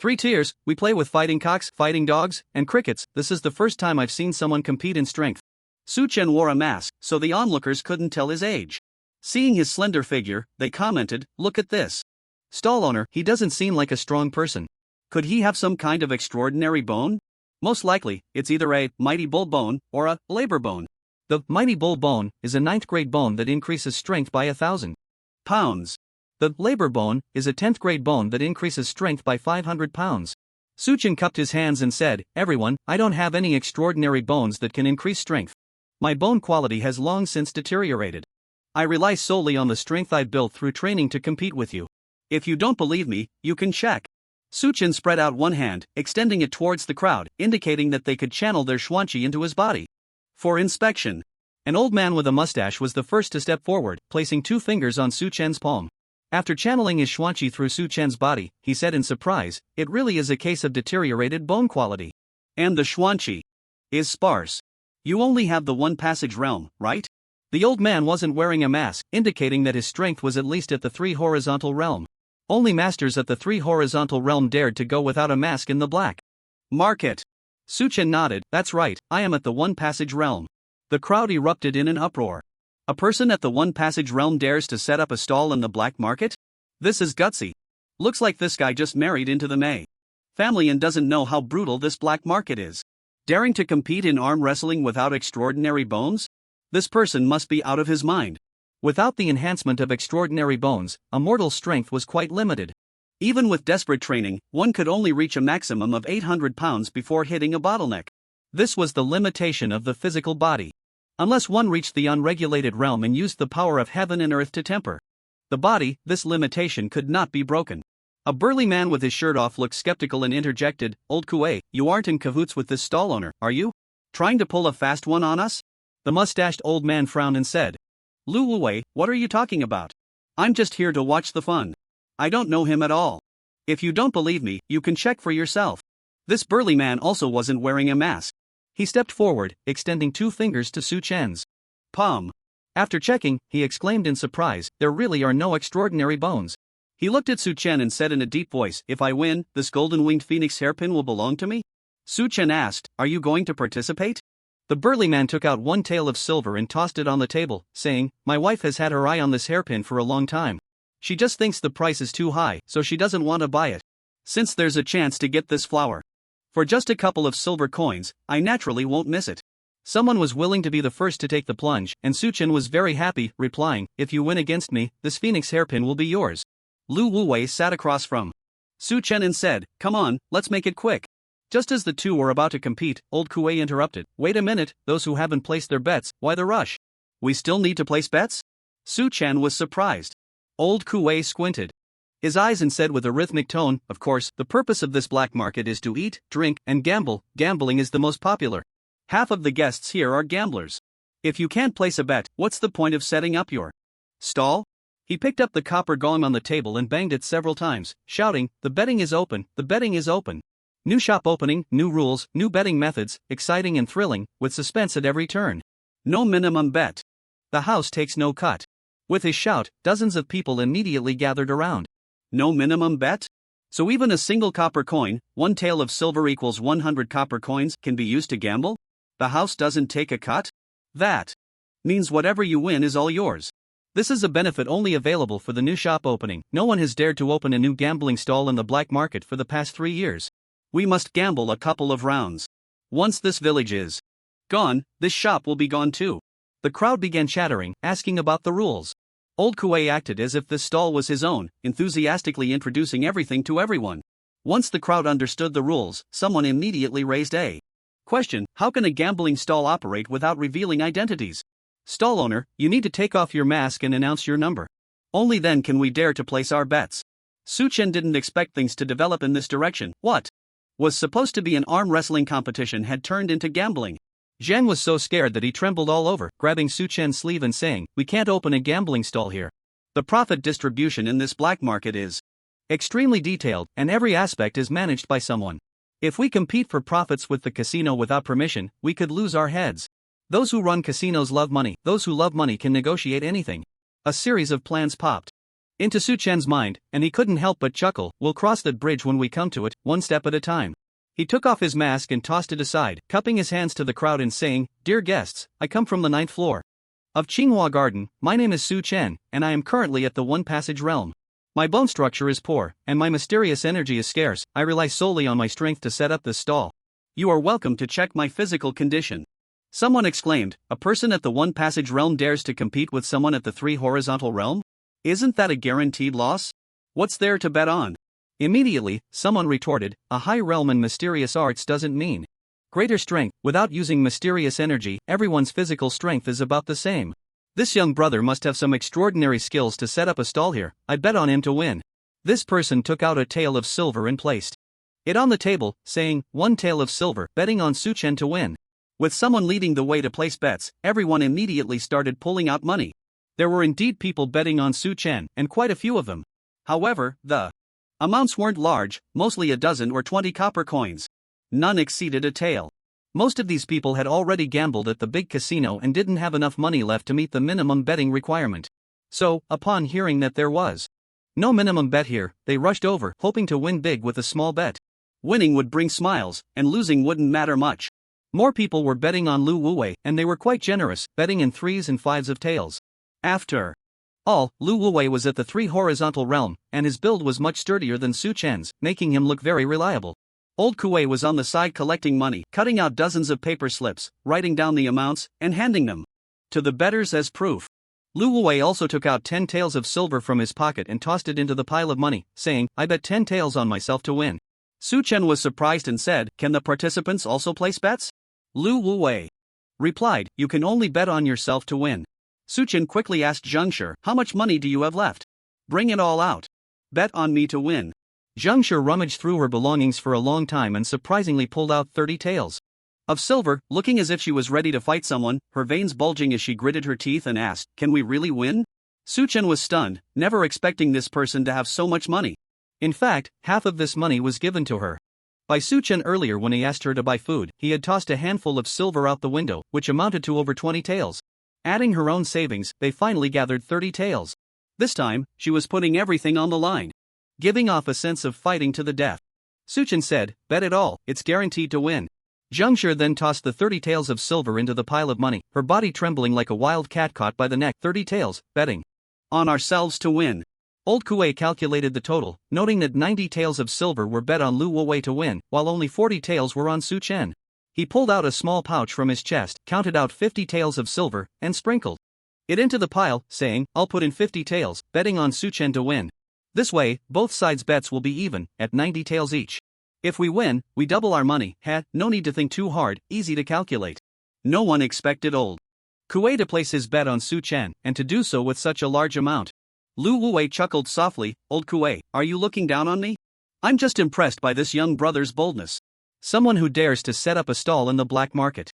3 tiers, we play with fighting cocks, fighting dogs, and crickets. This is the first time I've seen someone compete in strength. Su Chen wore a mask, so the onlookers couldn't tell his age. Seeing his slender figure, they commented, "Look at this stall owner, he doesn't seem like a strong person. Could he have some kind of extraordinary bone? Most likely, it's either a mighty bull bone or a labor bone." The mighty bull bone is a 9th grade bone that increases strength by 1,000 pounds. The labor bone is a 10th grade bone that increases strength by 500 pounds. Suchin cupped his hands and said, "Everyone, I don't have any extraordinary bones that can increase strength. My bone quality has long since deteriorated. I rely solely on the strength I built through training to compete with you. If you don't believe me, you can check." Suchin spread out one hand, extending it towards the crowd, indicating that they could channel their xuanqi into his body for inspection. An old man with a mustache was the first to step forward, placing 2 fingers on Su Chen's palm. After channeling his xuanqi through Su Chen's body, he said in surprise, "It really is a case of deteriorated bone quality. And the xuanqi is sparse. You only have the 1 passage realm, right?" The old man wasn't wearing a mask, indicating that his strength was at least at the 3 horizontal realm. Only masters at the 3 horizontal realm dared to go without a mask in the black market. Su Chen nodded, "That's right, I am at the 1 passage realm." The crowd erupted in an uproar. A person at the 1 passage realm dares to set up a stall in the black market? This is gutsy. Looks like this guy just married into the May family and doesn't know how brutal this black market is. Daring to compete in arm wrestling without extraordinary bones? This person must be out of his mind. Without the enhancement of extraordinary bones, a mortal's strength was quite limited. Even with desperate training, one could only reach a maximum of 800 pounds before hitting a bottleneck. This was the limitation of the physical body. Unless one reached the unregulated realm and used the power of heaven and earth to temper the body, this limitation could not be broken. A burly man with his shirt off looked skeptical and interjected, "Old Kuei, you aren't in cahoots with this stall owner, are you? Trying to pull a fast one on us?" The mustached old man frowned and said, "Lu Wuwei, what are you talking about? I'm just here to watch the fun. I don't know him at all. If you don't believe me, you can check for yourself." This burly man also wasn't wearing a mask. He stepped forward, extending 2 fingers to Su Chen's palm. After checking, he exclaimed in surprise, "There really are no extraordinary bones." He looked at Su Chen and said in a deep voice, "If I win, this golden-winged phoenix hairpin will belong to me?" Su Chen asked, "Are you going to participate?" The burly man took out 1 tael of silver and tossed it on the table, saying, "My wife has had her eye on this hairpin for a long time. She just thinks the price is too high, so she doesn't want to buy it. Since there's a chance to get this flower for just a couple of silver coins, I naturally won't miss it." Someone was willing to be the first to take the plunge, and Su Chen was very happy, replying, "If you win against me, this phoenix hairpin will be yours." Lu Wuwei sat across from Su Chen and said, "Come on, let's make it quick." Just as the two were about to compete, old Kuei interrupted, "Wait a minute, those who haven't placed their bets, why the rush? We still need to place bets?" Su Chen was surprised. Old Kuei squinted his eyes and said with a rhythmic tone, "Of course, the purpose of this black market is to eat, drink, and gamble. Gambling is the most popular. Half of the guests here are gamblers. If you can't place a bet, what's the point of setting up your stall?" He picked up the copper gong on the table and banged it several times, shouting, "The betting is open, the betting is open. New shop opening, new rules, new betting methods, exciting and thrilling, with suspense at every turn. No minimum bet. The house takes no cut." With his shout, dozens of people immediately gathered around. No minimum bet? So even a single copper coin, 1 tael of silver equals 100 copper coins, can be used to gamble? The house doesn't take a cut? That means whatever you win is all yours. This is a benefit only available for the new shop opening. No one has dared to open a new gambling stall in the black market for the past 3 years. We must gamble a couple of rounds. Once this village is gone, this shop will be gone too. The crowd began chattering, asking about the rules. Old Kuei acted as if this stall was his own, enthusiastically introducing everything to everyone. Once the crowd understood the rules, someone immediately raised a question: how can a gambling stall operate without revealing identities? Stall owner, you need to take off your mask and announce your number. Only then can we dare to place our bets. Suchen didn't expect things to develop in this direction. What was supposed to be an arm wrestling competition had turned into gambling. Zhang was so scared that he trembled all over, grabbing Suchen's sleeve and saying, "We can't open a gambling stall here. The profit distribution in this black market is extremely detailed, and every aspect is managed by someone. If we compete for profits with the casino without permission, we could lose our heads. Those who run casinos love money. Those who love money can negotiate anything." A series of plans popped into Suchen's mind, and he couldn't help but chuckle. "We'll cross that bridge when we come to it, one step at a time." He took off his mask and tossed it aside, cupping his hands to the crowd and saying, "Dear guests, I come from the 9th floor of Tsinghua Garden. My name is Su Chen, and I am currently at the One Passage realm. My bone structure is poor, and my mysterious energy is scarce. I rely solely on my strength to set up this stall. You are welcome to check my physical condition." Someone exclaimed, "A person at the One Passage realm dares to compete with someone at the 3 horizontal realm? Isn't that a guaranteed loss? What's there to bet on?" Immediately, someone retorted, "A high realm in mysterious arts doesn't mean greater strength. Without using mysterious energy, everyone's physical strength is about the same. This young brother must have some extraordinary skills to set up a stall here. I bet on him to win." This person took out a tael of silver and placed it on the table, saying, "1 tael of silver, betting on Suchen to win." With someone leading the way to place bets, everyone immediately started pulling out money. There were indeed people betting on Suchen, and quite a few of them. However, the amounts weren't large, mostly a dozen or 20 copper coins. None exceeded a tael. Most of these people had already gambled at the big casino and didn't have enough money left to meet the minimum betting requirement. So, upon hearing that there was no minimum bet here, they rushed over, hoping to win big with a small bet. Winning would bring smiles, and losing wouldn't matter much. More people were betting on Lu Wuwei, and they were quite generous, betting in 3s and 5s of taels. After all, Lu Wuwei was at the 3 horizontal realm, and his build was much sturdier than Su Chen's, making him look very reliable. Old Kuei was on the side collecting money, cutting out dozens of paper slips, writing down the amounts, and handing them to the bettors as proof. Lu Wuwei also took out 10 taels of silver from his pocket and tossed it into the pile of money, saying, "I bet 10 taels on myself to win." Su Chen was surprised and said, "Can the participants also place bets?" Lu Wuwei replied, "You can only bet on yourself to win." Su Chen quickly asked Zhengshi, "How much money do you have left? Bring it all out. Bet on me to win." Zhengshi rummaged through her belongings for a long time and surprisingly pulled out 30 taels of silver, looking as if she was ready to fight someone, her veins bulging as she gritted her teeth and asked, "Can we really win?" Su Chen was stunned, never expecting this person to have so much money. In fact, half of this money was given to her by Su Chen earlier when he asked her to buy food. He had tossed a handful of silver out the window, which amounted to over 20 taels. Adding her own savings, they finally gathered 30 taels. This time, she was putting everything on the line, giving off a sense of fighting to the death. Su Chen said, "Bet it all, it's guaranteed to win." Zhengshi then tossed the 30 taels of silver into the pile of money, her body trembling like a wild cat caught by the neck. 30 taels, betting on ourselves to win. Old Kuei calculated the total, noting that 90 taels of silver were bet on Lu Wuwei to win, while only 40 taels were on Su Chen. He pulled out a small pouch from his chest, counted out 50 taels of silver, and sprinkled it into the pile, saying, "I'll put in 50 taels, betting on Su Chen to win. This way, both sides' bets will be even, at 90 taels each. If we win, we double our money." No need to think too hard, easy to calculate. No one expected Old Kuei to place his bet on Su Chen, and to do so with such a large amount. Lu Wuwei chuckled softly, "Old Kuei, are you looking down on me? I'm just impressed by this young brother's boldness. Someone who dares to set up a stall in the black market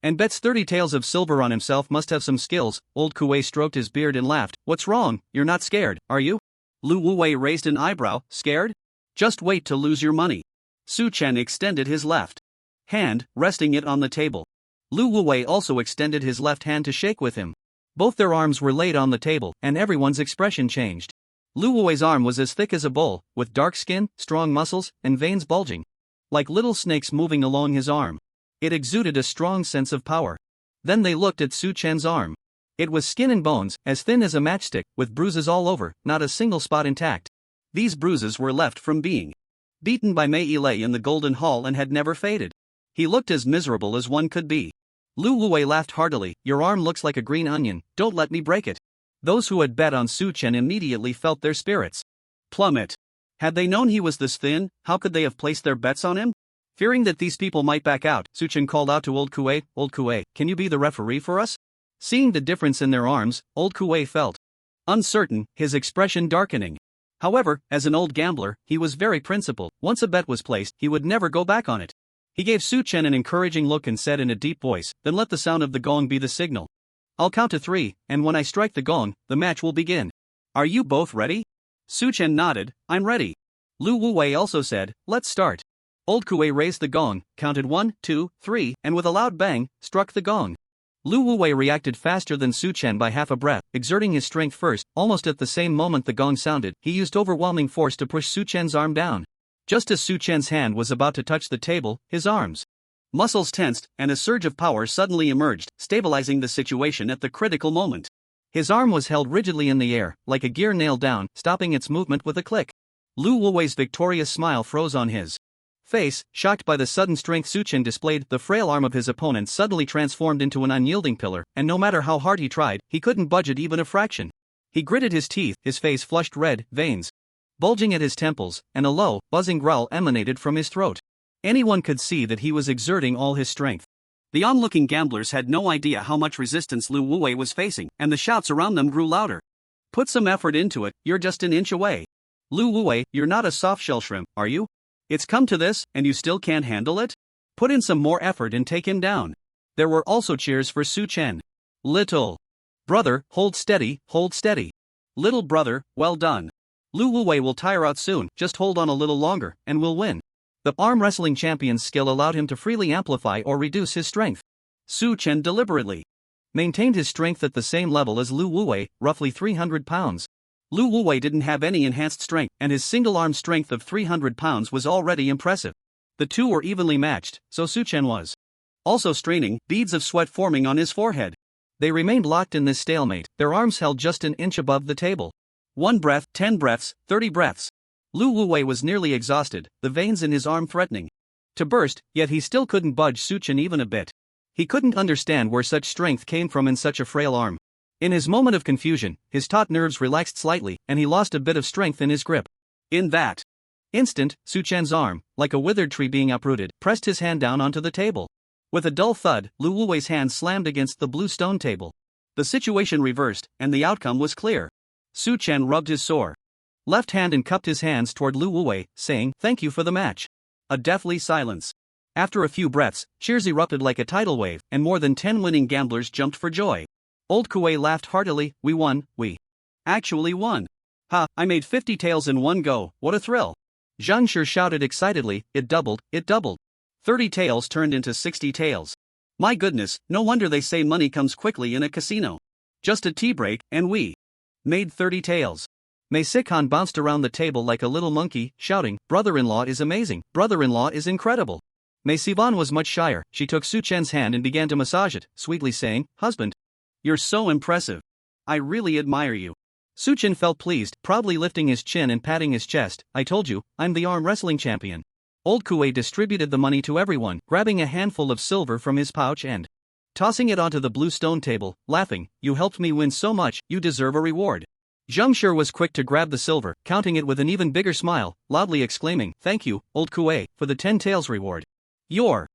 and bets 30 taels of silver on himself must have some skills." Old Kuei stroked his beard and laughed. "What's wrong? You're not scared, are you?" Lu Wuwei raised an eyebrow. "Scared? Just wait to lose your money." Su Chen extended his left hand, resting it on the table. Lu Wuwei also extended his left hand to shake with him. Both their arms were laid on the table, and everyone's expression changed. Lu Wuwei's arm was as thick as a bull, with dark skin, strong muscles, and veins bulging like little snakes moving along his arm. It exuded a strong sense of power. Then they looked at Su Chen's arm. It was skin and bones, as thin as a matchstick, with bruises all over, not a single spot intact. These bruises were left from being beaten by Mei Ilei in the Golden Hall and had never faded. He looked as miserable as one could be. Lu Wuwei laughed heartily. Your arm looks like a green onion, don't let me break it. Those who had bet on Su Chen immediately felt their spirits plummet. Had they known he was this thin, how could they have placed their bets on him? Fearing that these people might back out, Su Chen called out to Old Kuei, Old Kuei, can you be the referee for us? Seeing the difference in their arms, Old Kuei felt uncertain, his expression darkening. However, as an old gambler, he was very principled. Once a bet was placed, he would never go back on it. He gave Su Chen an encouraging look and said in a deep voice, then let the sound of the gong be the signal. I'll count to 3, and when I strike the gong, the match will begin. Are you both ready? Su Chen nodded, I'm ready. Lu Wuwei also said, let's start. Old Kuei raised the gong, counted 1, 2, 3, and with a loud bang, struck the gong. Lu Wuwei reacted faster than Su Chen by half a breath, exerting his strength first. Almost at the same moment the gong sounded, he used overwhelming force to push Su Chen's arm down. Just as Su Chen's hand was about to touch the table, his arms muscles tensed, and a surge of power suddenly emerged, stabilizing the situation at the critical moment. His arm was held rigidly in the air, like a gear nailed down, stopping its movement with a click. Lu Wuwei's victorious smile froze on his face. Shocked by the sudden strength Su Chen displayed, the frail arm of his opponent suddenly transformed into an unyielding pillar, and no matter how hard he tried, he couldn't budge it even a fraction. He gritted his teeth, his face flushed red, veins bulging at his temples, and a low, buzzing growl emanated from his throat. Anyone could see that he was exerting all his strength. The onlooking gamblers had no idea how much resistance Lu Wuwei was facing, and the shouts around them grew louder. Put some effort into it, you're just an inch away. Lu Wuwei, you're not a soft-shell shrimp, are you? It's come to this, and you still can't handle it? Put in some more effort and take him down. There were also cheers for Su Chen. Little brother, hold steady, hold steady. Little brother, well done. Lu Wuwei will tire out soon, just hold on a little longer, and we'll win. The arm wrestling champion's skill allowed him to freely amplify or reduce his strength. Su Chen deliberately maintained his strength at the same level as Lu Wuwei, roughly 300 pounds. Lu Wuwei didn't have any enhanced strength, and his single-arm strength of 300 pounds was already impressive. The two were evenly matched, so Su Chen was also straining, beads of sweat forming on his forehead. They remained locked in this stalemate, their arms held just an inch above the table. 1 breath, 10 breaths, 30 breaths. Lu Wuwei was nearly exhausted, the veins in his arm threatening to burst, yet he still couldn't budge Su Chen even a bit. He couldn't understand where such strength came from in such a frail arm. In his moment of confusion, his taut nerves relaxed slightly, and he lost a bit of strength in his grip. In that instant, Su Chen's arm, like a withered tree being uprooted, pressed his hand down onto the table. With a dull thud, Lu Wuwei's hand slammed against the blue stone table. The situation reversed, and the outcome was clear. Su Chen rubbed his sore left hand and cupped his hands toward Lu Wuwei, saying, thank you for the match. A deathly silence. After a few breaths, cheers erupted like a tidal wave, and more than 10 winning gamblers jumped for joy. Old Kuei laughed heartily, we won, we actually won. Ha, I made 50 taels in one go, what a thrill. Zhang Shi shouted excitedly, it doubled, it doubled. 30 taels turned into 60 taels. My goodness, no wonder they say money comes quickly in a casino. Just a tea break, and we made 30 taels. Mei Sikhan bounced around the table like a little monkey, shouting, brother-in-law is amazing, brother-in-law is incredible. Mei Sivan was much shyer, she took Su Chen's hand and began to massage it, sweetly saying, husband, you're so impressive. I really admire you. Su Chen felt pleased, proudly lifting his chin and patting his chest, I told you, I'm the arm wrestling champion. Old Kuei distributed the money to everyone, grabbing a handful of silver from his pouch and tossing it onto the blue stone table, laughing, you helped me win so much, you deserve a reward. Zhang Shi was quick to grab the silver, counting it with an even bigger smile, loudly exclaiming, thank you, Old Kuei, for the 10 taels reward. You're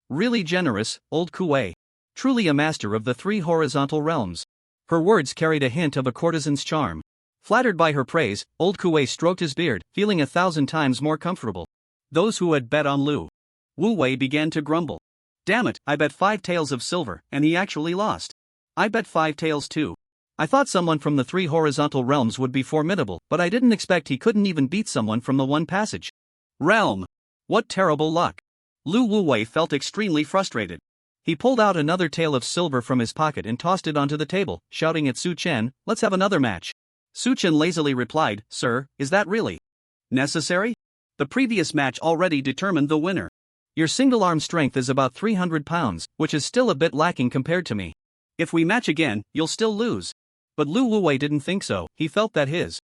really generous, Old Kuei. Truly a master of the 3 horizontal realms. Her words carried a hint of a courtesan's charm. Flattered by her praise, Old Kuei stroked his beard, feeling 1,000 times more comfortable. Those who had bet on Lu Wuwei began to grumble. Damn it, I bet 5 taels of silver, and he actually lost. I bet 5 taels too. I thought someone from the 3 horizontal realms would be formidable, but I didn't expect he couldn't even beat someone from the 1 passage realm. What terrible luck. Lu Wuwei felt extremely frustrated. He pulled out another tael of silver from his pocket and tossed it onto the table, shouting at Su Chen, let's have another match. Su Chen lazily replied, "Sir, is that really necessary? The previous match already determined the winner. Your single-arm strength is about 300 pounds, which is still a bit lacking compared to me. If we match again, you'll still lose." But Lu Wuwei didn't think so. He felt that his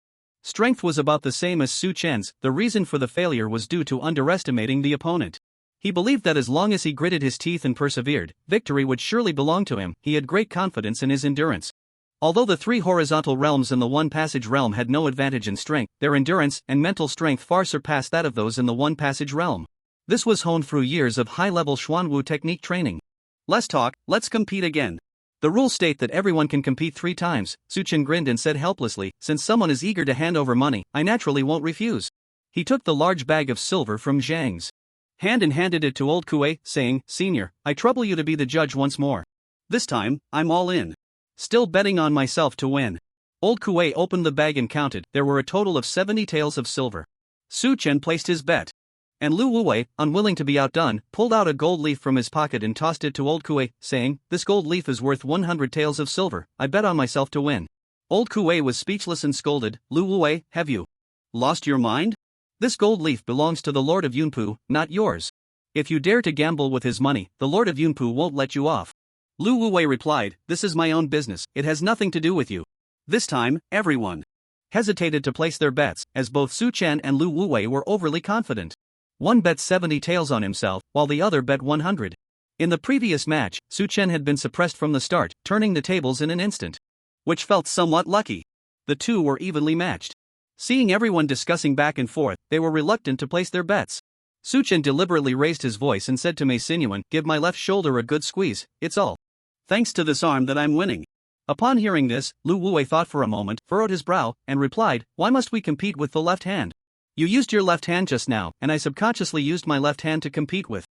strength was about the same as Su Chen's. The reason for the failure was due to underestimating the opponent. He believed that as long as he gritted his teeth and persevered, victory would surely belong to him. He had great confidence in his endurance. Although the 3 horizontal realms and the 1 passage realm had no advantage in strength, their endurance and mental strength far surpassed that of those in the 1 passage realm. This was honed through years of high-level Xuanwu technique training. "Less talk, let's compete again. The rules state that everyone can compete 3 times, Su Chen grinned and said helplessly, "Since someone is eager to hand over money, I naturally won't refuse." He took the large bag of silver from Zhang's hand and handed it to old Kuei, saying, "Senior, I trouble you to be the judge once more. This time, I'm all in. Still betting on myself to win." Old Kuei opened the bag and counted. There were a total of 70 taels of silver. Su Chen placed his bet. And Lu Wuwei, unwilling to be outdone, pulled out a gold leaf from his pocket and tossed it to old Kuei, saying, "This gold leaf is worth 100 taels of silver. I bet on myself to win." Old Kuei was speechless and scolded, "Lu Wuwei, have you lost your mind? This gold leaf belongs to the Lord of Yunpu, not yours. If you dare to gamble with his money, the Lord of Yunpu won't let you off." Lu Wuwei replied, "This is my own business, it has nothing to do with you." This time, everyone hesitated to place their bets, as both Su Chen and Lu Wuwei were overly confident. One bet 70 taels on himself, while the other bet 100. In the previous match, Su Chen had been suppressed from the start, turning the tables in an instant, which felt somewhat lucky. The two were evenly matched. Seeing everyone discussing back and forth, they were reluctant to place their bets. Su Chen deliberately raised his voice and said to Mei Sinyuan, "Give my left shoulder a good squeeze, it's all thanks to this arm that I'm winning." Upon hearing this, Lu Wuwei thought for a moment, furrowed his brow, and replied, "Why must we compete with the left hand? You used your left hand just now, and I subconsciously used my left hand to compete with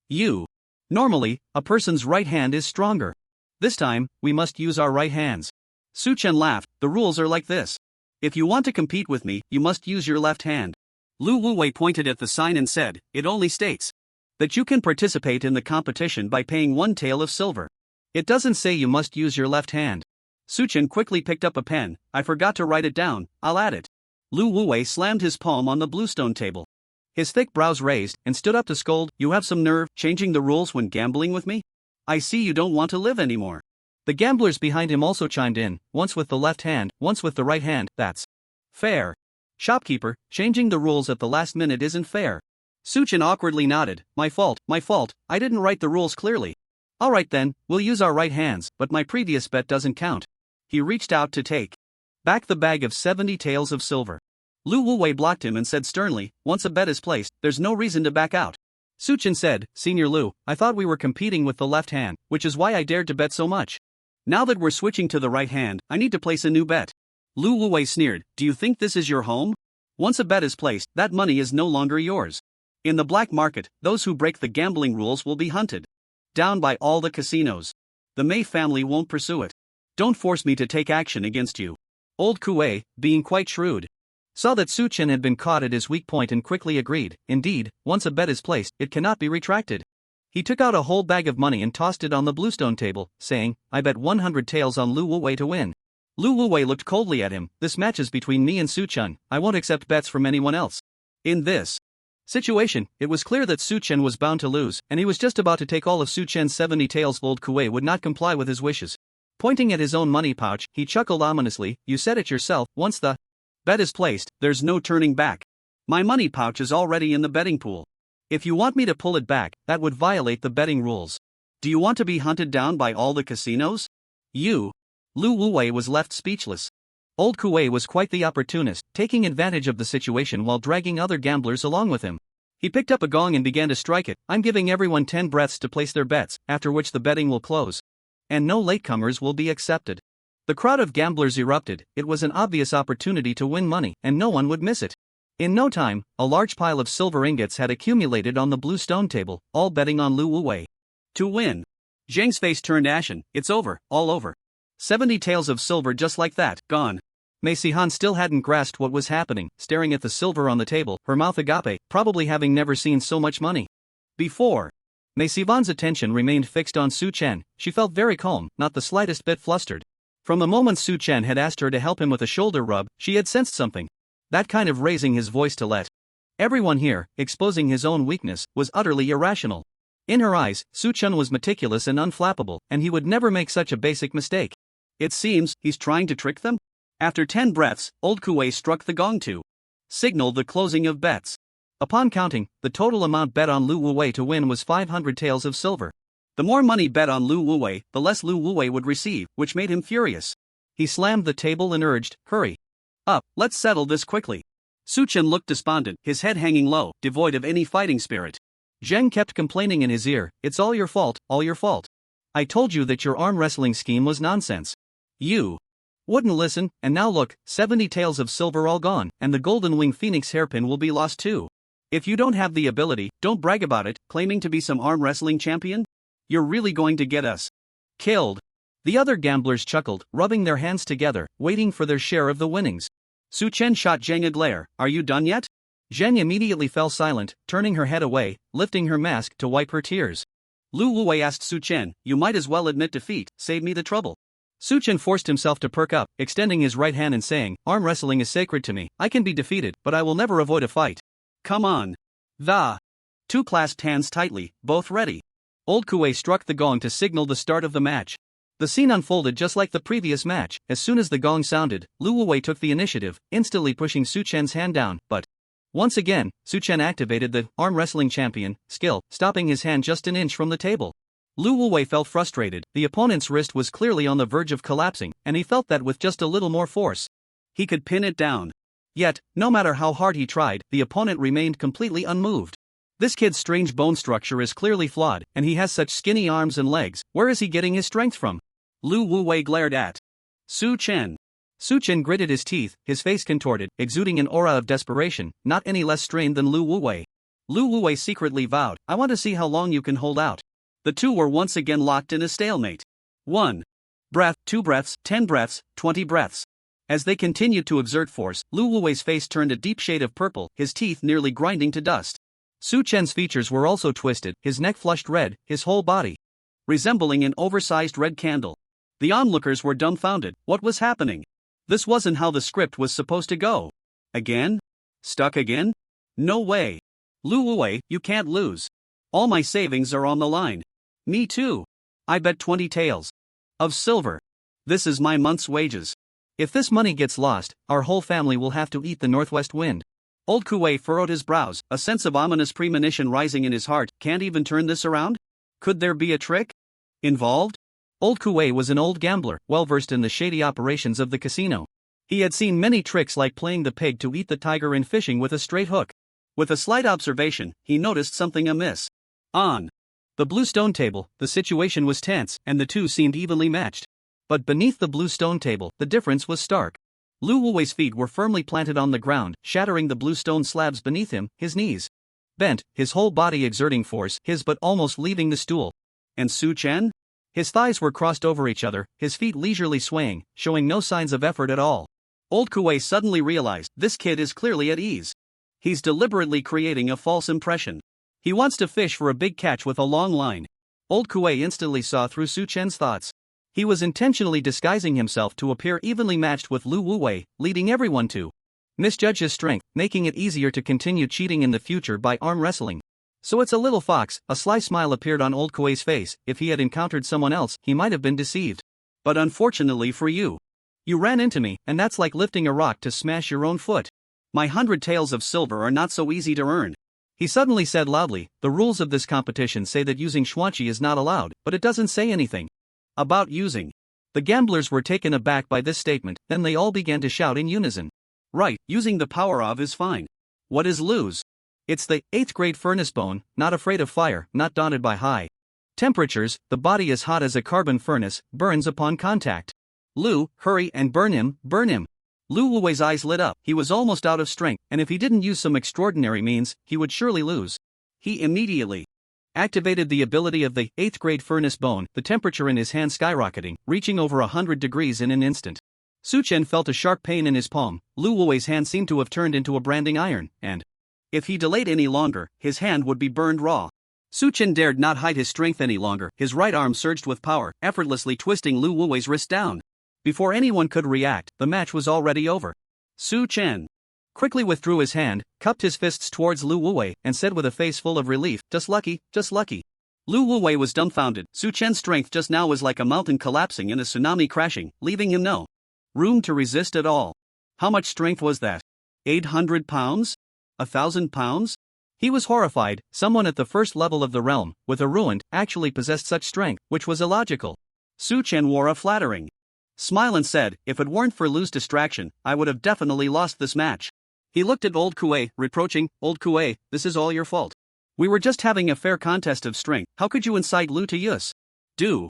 you. Normally, a person's right hand is stronger. This time, we must use our right hands." Su Chen laughed, "The rules are like this. If you want to compete with me, you must use your left hand." Lu Wuwei pointed at the sign and said, "It only states that you can participate in the competition by paying 1 tael of silver. It doesn't say you must use your left hand." Su Chen quickly picked up a pen. "I forgot to write it down, I'll add it." Lu Wuwei slammed his palm on the bluestone table. His thick brows raised, and stood up to scold, "You have some nerve, changing the rules when gambling with me? I see you don't want to live anymore." The gamblers behind him also chimed in, once with the left hand, once with the right hand. "That's fair. Shopkeeper, changing the rules at the last minute isn't fair." Su Chen awkwardly nodded, my fault, I didn't write the rules clearly." "Alright then, we'll use our right hands, but my previous bet doesn't count." He reached out to take back the bag of 70 taels of silver. Lu Wuwei blocked him and said sternly, "Once a bet is placed, there's no reason to back out." Su Chen said, "Senior Lu, I thought we were competing with the left hand, which is why I dared to bet so much. Now that we're switching to the right hand, I need to place a new bet." Lu Wuwei sneered, "Do you think this is your home? Once a bet is placed, that money is no longer yours. In the black market, those who break the gambling rules will be hunted down by all the casinos. The Mei family won't pursue it. Don't force me to take action against you." Old Kuei, being quite shrewd, saw that Su Chen had been caught at his weak point and quickly agreed. Indeed, once a bet is placed, it cannot be retracted. He took out a whole bag of money and tossed it on the bluestone table, saying, "I bet 100 taels on Lu Wuwei to win." Lu Wuwei looked coldly at him. "This match is between me and Su Chen. I won't accept bets from anyone else." In this situation, it was clear that Su Chen was bound to lose, and he was just about to take all of Su Chen's 70 taels. Old Kuei would not comply with his wishes. Pointing at his own money pouch, he chuckled ominously, "You said it yourself, once the bet is placed, there's no turning back. My money pouch is already in the betting pool. If you want me to pull it back, that would violate the betting rules. Do you want to be hunted down by all the casinos? You?" Lu Wuwei was left speechless. Old Kuei was quite the opportunist, taking advantage of the situation while dragging other gamblers along with him. He picked up a gong and began to strike it. "I'm giving everyone 10 breaths to place their bets, after which the betting will close. And no latecomers will be accepted." The crowd of gamblers erupted. It was an obvious opportunity to win money, and no one would miss it. In no time, a large pile of silver ingots had accumulated on the blue stone table, all betting on Lu Wuwei to win. Zhang's face turned ashen. "It's over, all over. 70 taels of silver just like that, gone." Mei Sihan still hadn't grasped what was happening, staring at the silver on the table, her mouth agape, probably having never seen so much money before. Mei Sivan's attention remained fixed on Su Chen. She felt very calm, not the slightest bit flustered. From the moment Su Chen had asked her to help him with a shoulder rub, she had sensed something. That kind of raising his voice to let everyone hear, exposing his own weakness, was utterly irrational. In her eyes, Su Chen was meticulous and unflappable, and he would never make such a basic mistake. It seems he's trying to trick them? After 10 breaths, old Kuei struck the gong to signal the closing of bets. Upon counting, the total amount bet on Lu Wuwei to win was 500 taels of silver. The more money bet on Lu Wuwei, the less Lu Wuwei would receive, which made him furious. He slammed the table and urged, "Hurry up, let's settle this quickly." Su Chen looked despondent, his head hanging low, devoid of any fighting spirit. Zheng kept complaining in his ear, "It's all your fault, all your fault. I told you that your arm wrestling scheme was nonsense. You wouldn't listen, and now look, 70 taels of silver all gone, and the golden wing phoenix hairpin will be lost too. If you don't have the ability, don't brag about it, claiming to be some arm wrestling champion. You're really going to get us killed." The other gamblers chuckled, rubbing their hands together, waiting for their share of the winnings. Su Chen shot Zheng a glare, "Are you done yet?" Zheng immediately fell silent, turning her head away, lifting her mask to wipe her tears. Lu Wuwei asked Su Chen, "You might as well admit defeat, save me the trouble." Su Chen forced himself to perk up, extending his right hand and saying, "Arm wrestling is sacred to me. I can be defeated, but I will never avoid a fight. Come on." The two clasped hands tightly, both ready. Old Kuei struck the gong to signal the start of the match. The scene unfolded just like the previous match. As soon as the gong sounded, Lu Wuwei took the initiative, instantly pushing Su Chen's hand down, but once again, Su Chen activated the arm wrestling champion skill, stopping his hand just an inch from the table. Lu Wuwei felt frustrated. The opponent's wrist was clearly on the verge of collapsing, and he felt that with just a little more force, he could pin it down. Yet, no matter how hard he tried, the opponent remained completely unmoved. This kid's strange bone structure is clearly flawed, and he has such skinny arms and legs. Where is he getting his strength from? Lu Wuwei glared at Su Chen. Su Chen gritted his teeth, his face contorted, exuding an aura of desperation, not any less strained than Lu Wuwei. Lu Wuwei secretly vowed, "I want to see how long you can hold out." The two were once again locked in a stalemate. 1 breath, 2 breaths, 10 breaths, 20 breaths. As they continued to exert force, Lu Wuwei's face turned a deep shade of purple, his teeth nearly grinding to dust. Su Chen's features were also twisted, his neck flushed red, his whole body resembling an oversized red candle. The onlookers were dumbfounded. What was happening? This wasn't how the script was supposed to go. Again? Stuck again? No way. Lu Wuwei, you can't lose. All my savings are on the line. Me too. I bet 20 taels of silver. This is my month's wages. If this money gets lost, our whole family will have to eat the northwest wind. Old Kuei furrowed his brows, a sense of ominous premonition rising in his heart. Can't even turn this around? Could there be a trick involved? Old Kuei was an old gambler, well versed in the shady operations of the casino. He had seen many tricks like playing the pig to eat the tiger and fishing with a straight hook. With a slight observation, he noticed something amiss. On the blue stone table, the situation was tense, and the two seemed evenly matched. But beneath the blue stone table, the difference was stark. Lu Wuwei's feet were firmly planted on the ground, shattering the blue stone slabs beneath him, his knees bent, his whole body exerting force, his but almost leaving the stool. And Su Chen? His thighs were crossed over each other, his feet leisurely swaying, showing no signs of effort at all. Old Kuei suddenly realized, this kid is clearly at ease. He's deliberately creating a false impression. He wants to fish for a big catch with a long line. Old Kuei instantly saw through Su Chen's thoughts. He was intentionally disguising himself to appear evenly matched with Lu Wuwei, leading everyone to misjudge his strength, making it easier to continue cheating in the future by arm wrestling. So it's a little fox. A sly smile appeared on Old Kuei's face. If he had encountered someone else, he might have been deceived. But unfortunately for you, you ran into me, and that's like lifting a rock to smash your own foot. My 100 taels of silver are not so easy to earn. He suddenly said loudly, the rules of this competition say that using xuanqi is not allowed, but it doesn't say anything about using. The gamblers were taken aback by this statement, then they all began to shout in unison. Right, using the power of is fine. What is lose? It's the 8th grade furnace bone, not afraid of fire, not daunted by high temperatures, the body is hot as a carbon furnace, burns upon contact. Lu, hurry and burn him, burn him. Lu Wuwei's eyes lit up, he was almost out of strength, and if he didn't use some extraordinary means, he would surely lose. He immediately activated the ability of the 8th grade furnace bone, the temperature in his hand skyrocketing, reaching over 100 degrees in an instant. Su Chen felt a sharp pain in his palm. Lu Wuwei's hand seemed to have turned into a branding iron, and if he delayed any longer, his hand would be burned raw. Su Chen dared not hide his strength any longer, his right arm surged with power, effortlessly twisting Lu Wuwei's wrist down. Before anyone could react, the match was already over. Su Chen quickly withdrew his hand, cupped his fists towards Lu Wuwei, and said with a face full of relief, just lucky, just lucky. Lu Wuwei was dumbfounded. Su Chen's strength just now was like a mountain collapsing and a tsunami crashing, leaving him no room to resist at all. How much strength was that? 800 pounds? 1,000 pounds? He was horrified. Someone at the first level of the realm, with a ruined, actually possessed such strength, which was illogical. Su Chen wore a flattering smile and said, if it weren't for Lu's distraction, I would have definitely lost this match. He looked at old Kuei, reproaching, Old Kuei, this is all your fault. We were just having a fair contest of strength, how could you incite Lu to use? Do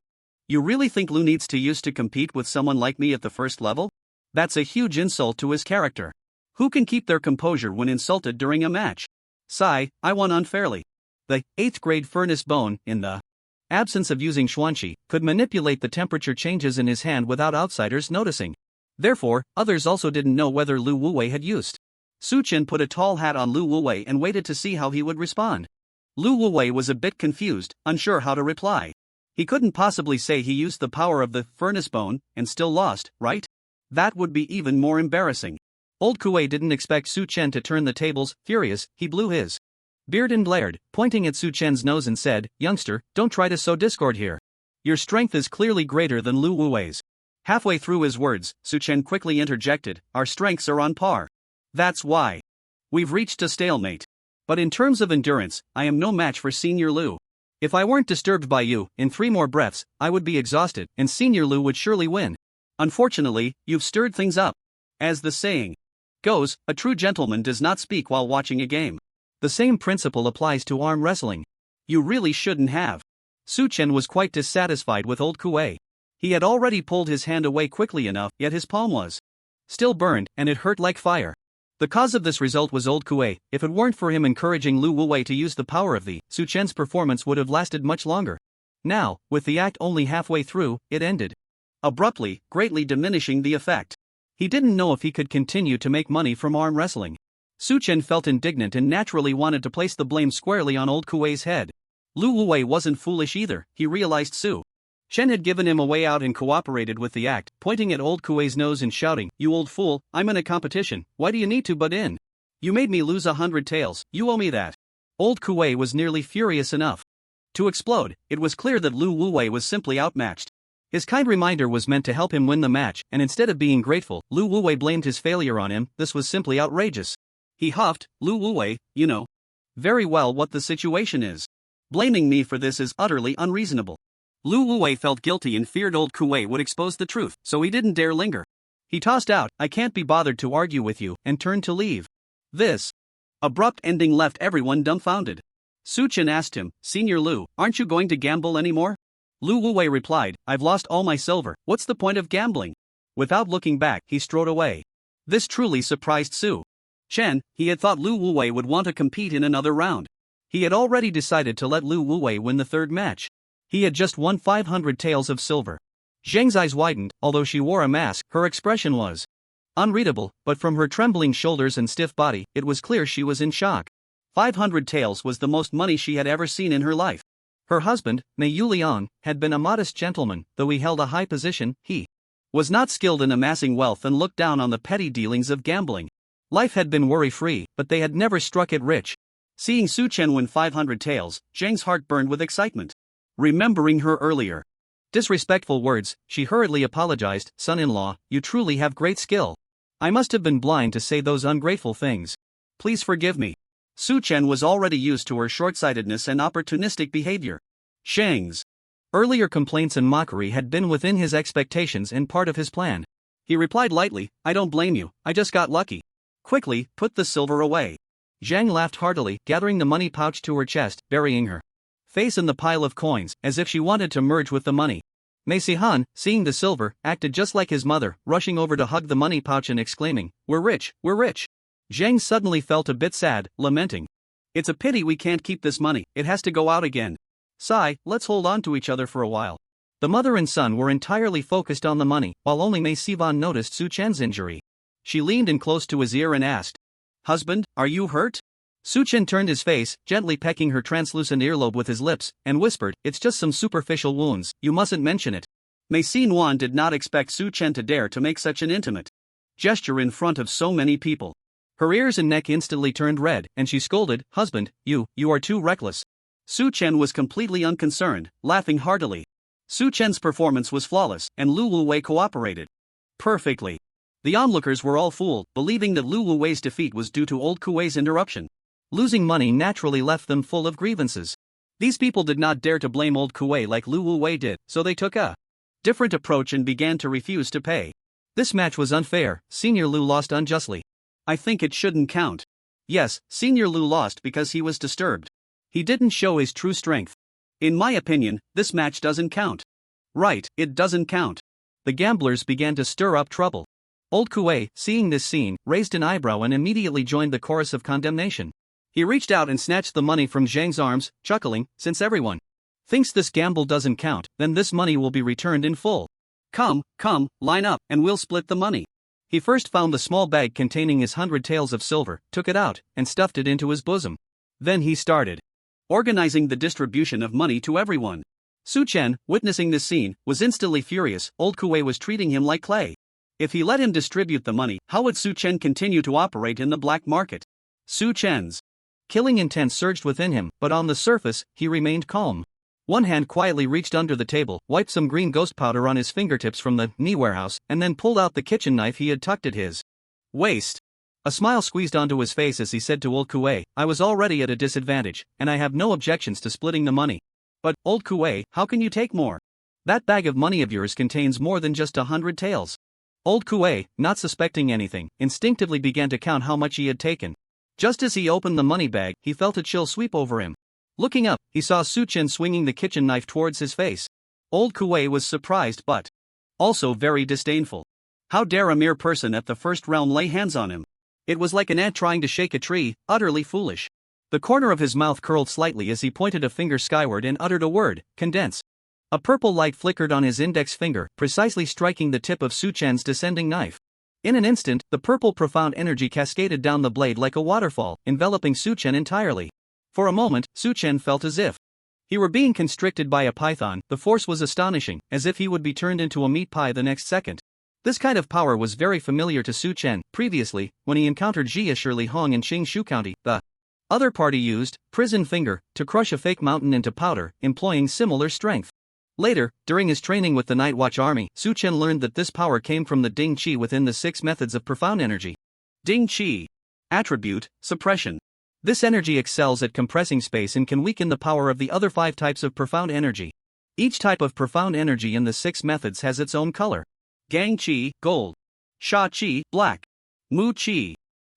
you really think Lu needs to use to compete with someone like me at the first level? That's a huge insult to his character. Who can keep their composure when insulted during a match? Sigh, I won unfairly. The 8th grade furnace bone, in the absence of using xuanqi, could manipulate the temperature changes in his hand without outsiders noticing. Therefore, others also didn't know whether Lu Wuwei had used. Su Chen put a tall hat on Lu Wuwei and waited to see how he would respond. Lu Wuwei was a bit confused, unsure how to reply. He couldn't possibly say he used the power of the furnace bone and still lost, right? That would be even more embarrassing. Old Kuei didn't expect Su Chen to turn the tables. Furious, he blew his beard and blared, pointing at Su Chen's nose and said, youngster, don't try to sow discord here. Your strength is clearly greater than Lu Wuwei's. Halfway through his words, Su Chen quickly interjected, our strengths are on par. That's why we've reached a stalemate. But in terms of endurance, I am no match for Senior Lu. If I weren't disturbed by you, in 3 more breaths, I would be exhausted, and Senior Lu would surely win. Unfortunately, you've stirred things up. As the saying goes, a true gentleman does not speak while watching a game. The same principle applies to arm wrestling. You really shouldn't have. Su Chen was quite dissatisfied with old Kuei. He had already pulled his hand away quickly enough, yet his palm was still burned, and it hurt like fire. The cause of this result was old Kuei. If it weren't for him encouraging Lu Wuwei to use the power of the Su Chen's performance would have lasted much longer. Now, with the act only halfway through, it ended abruptly, greatly diminishing the effect. He didn't know if he could continue to make money from arm wrestling. Su Chen felt indignant and naturally wanted to place the blame squarely on old Kuei's head. Lu Wuwei wasn't foolish either. He realized Su Chen had given him a way out and cooperated with the act, pointing at old Kuei's nose and shouting, you old fool, I'm in a competition, why do you need to butt in? You made me lose 100 taels, you owe me that. Old Kuei was nearly furious enough to explode. It was clear that Lu Wuwei was simply outmatched. His kind reminder was meant to help him win the match, and instead of being grateful, Lu Wuwei blamed his failure on him. This was simply outrageous. He huffed, Lu Wuwei, you know very well what the situation is. Blaming me for this is utterly unreasonable. Lu Wuwei felt guilty and feared old Kuei would expose the truth, so he didn't dare linger. He tossed out, I can't be bothered to argue with you, and turned to leave. This abrupt ending left everyone dumbfounded. Su Chen asked him, Senior Lu, aren't you going to gamble anymore? Lu Wuwei replied, I've lost all my silver, what's the point of gambling? Without looking back, he strode away. This truly surprised Su Chen. He had thought Lu Wuwei would want to compete in another round. He had already decided to let Lu Wuwei win the third match. He had just won 500 taels of silver. Zheng's eyes widened. Although she wore a mask, her expression was unreadable, but from her trembling shoulders and stiff body, it was clear she was in shock. 500 taels was the most money she had ever seen in her life. Her husband, Mei Yuliang, had been a modest gentleman. Though he held a high position, he was not skilled in amassing wealth and looked down on the petty dealings of gambling. Life had been worry-free, but they had never struck it rich. Seeing Su Chen win 500 taels, Zheng's heart burned with excitement. Remembering her earlier disrespectful words, she hurriedly apologized, son-in-law, you truly have great skill. I must have been blind to say those ungrateful things. Please forgive me. Su Chen was already used to her short-sightedness and opportunistic behavior. Zheng's earlier complaints and mockery had been within his expectations and part of his plan. He replied lightly, I don't blame you, I just got lucky. Quickly, put the silver away. Zheng laughed heartily, gathering the money pouch to her chest, burying her face in the pile of coins, as if she wanted to merge with the money. Mei Sihan, seeing the silver, acted just like his mother, rushing over to hug the money pouch and exclaiming, we're rich, we're rich. Zheng suddenly felt a bit sad, lamenting. It's a pity we can't keep this money, it has to go out again. Sigh, let's hold on to each other for a while. The mother and son were entirely focused on the money, while only Mei Sivan noticed Su Chen's injury. She leaned in close to his ear and asked, Husband, are you hurt? Su Chen turned his face, gently pecking her translucent earlobe with his lips, and whispered, it's just some superficial wounds, you mustn't mention it. Mei Yuan did not expect Su Chen to dare to make such an intimate gesture in front of so many people. Her ears and neck instantly turned red, and she scolded, "Husband, you are too reckless." Su Chen was completely unconcerned, laughing heartily. Su Chen's performance was flawless, and Lu Wuwei cooperated perfectly. The onlookers were all fooled, believing that Lu Wuwei's defeat was due to old Kuei's interruption. Losing money naturally left them full of grievances. These people did not dare to blame old Kuei like Lu Wuwei did, so they took a different approach and began to refuse to pay. This match was unfair. Senior Lu lost unjustly. I think it shouldn't count. Yes, Senior Lu lost because he was disturbed. He didn't show his true strength. In my opinion, this match doesn't count. Right, it doesn't count. The gamblers began to stir up trouble. Old Kuei, seeing this scene, raised an eyebrow and immediately joined the chorus of condemnation. He reached out and snatched the money from Zhang's arms, chuckling, "Since everyone thinks this gamble doesn't count, then this money will be returned in full. Come, line up, and we'll split the money." He first found the small bag containing his 100 taels of silver, took it out, and stuffed it into his bosom. Then he started organizing the distribution of money to everyone. Su Chen, witnessing this scene, was instantly furious. Old Kuei was treating him like clay. If he let him distribute the money, how would Su Chen continue to operate in the black market? Su Chen's killing intent surged within him, but on the surface, he remained calm. One hand quietly reached under the table, wiped some green ghost powder on his fingertips from the knee warehouse, and then pulled out the kitchen knife he had tucked at his waist. A smile squeezed onto his face as he said to old Kuei, "I was already at a disadvantage, and I have no objections to splitting the money. But, old Kuei, how can you take more? That bag of money of yours contains more than just 100 taels." Old Kuei, not suspecting anything, instinctively began to count how much he had taken. Just as he opened the money bag, he felt a chill sweep over him. Looking up, he saw Su Chen swinging the kitchen knife towards his face. Old Kuei was surprised but also very disdainful. How dare a mere person at the first realm lay hands on him? It was like an ant trying to shake a tree, utterly foolish. The corner of his mouth curled slightly as he pointed a finger skyward and uttered a word, "Condense." A purple light flickered on his index finger, precisely striking the tip of Su Chen's descending knife. In an instant, the purple profound energy cascaded down the blade like a waterfall, enveloping Su Chen entirely. For a moment, Su Chen felt as if he were being constricted by a python. The force was astonishing, as if he would be turned into a meat pie the next second. This kind of power was very familiar to Su Chen. Previously, when he encountered Jia Shirley Hong in Chingshu County, the other party used prison finger to crush a fake mountain into powder, employing similar strength. Later, during his training with the Night Watch Army, Su Chen learned that this power came from the Ding Qi within the 6 methods of profound energy. Ding Qi. Attribute, suppression. This energy excels at compressing space and can weaken the power of the other 5 types of profound energy. Each type of profound energy in the 6 methods has its own color. Gang Qi, gold. Sha Qi, black. Mu Qi,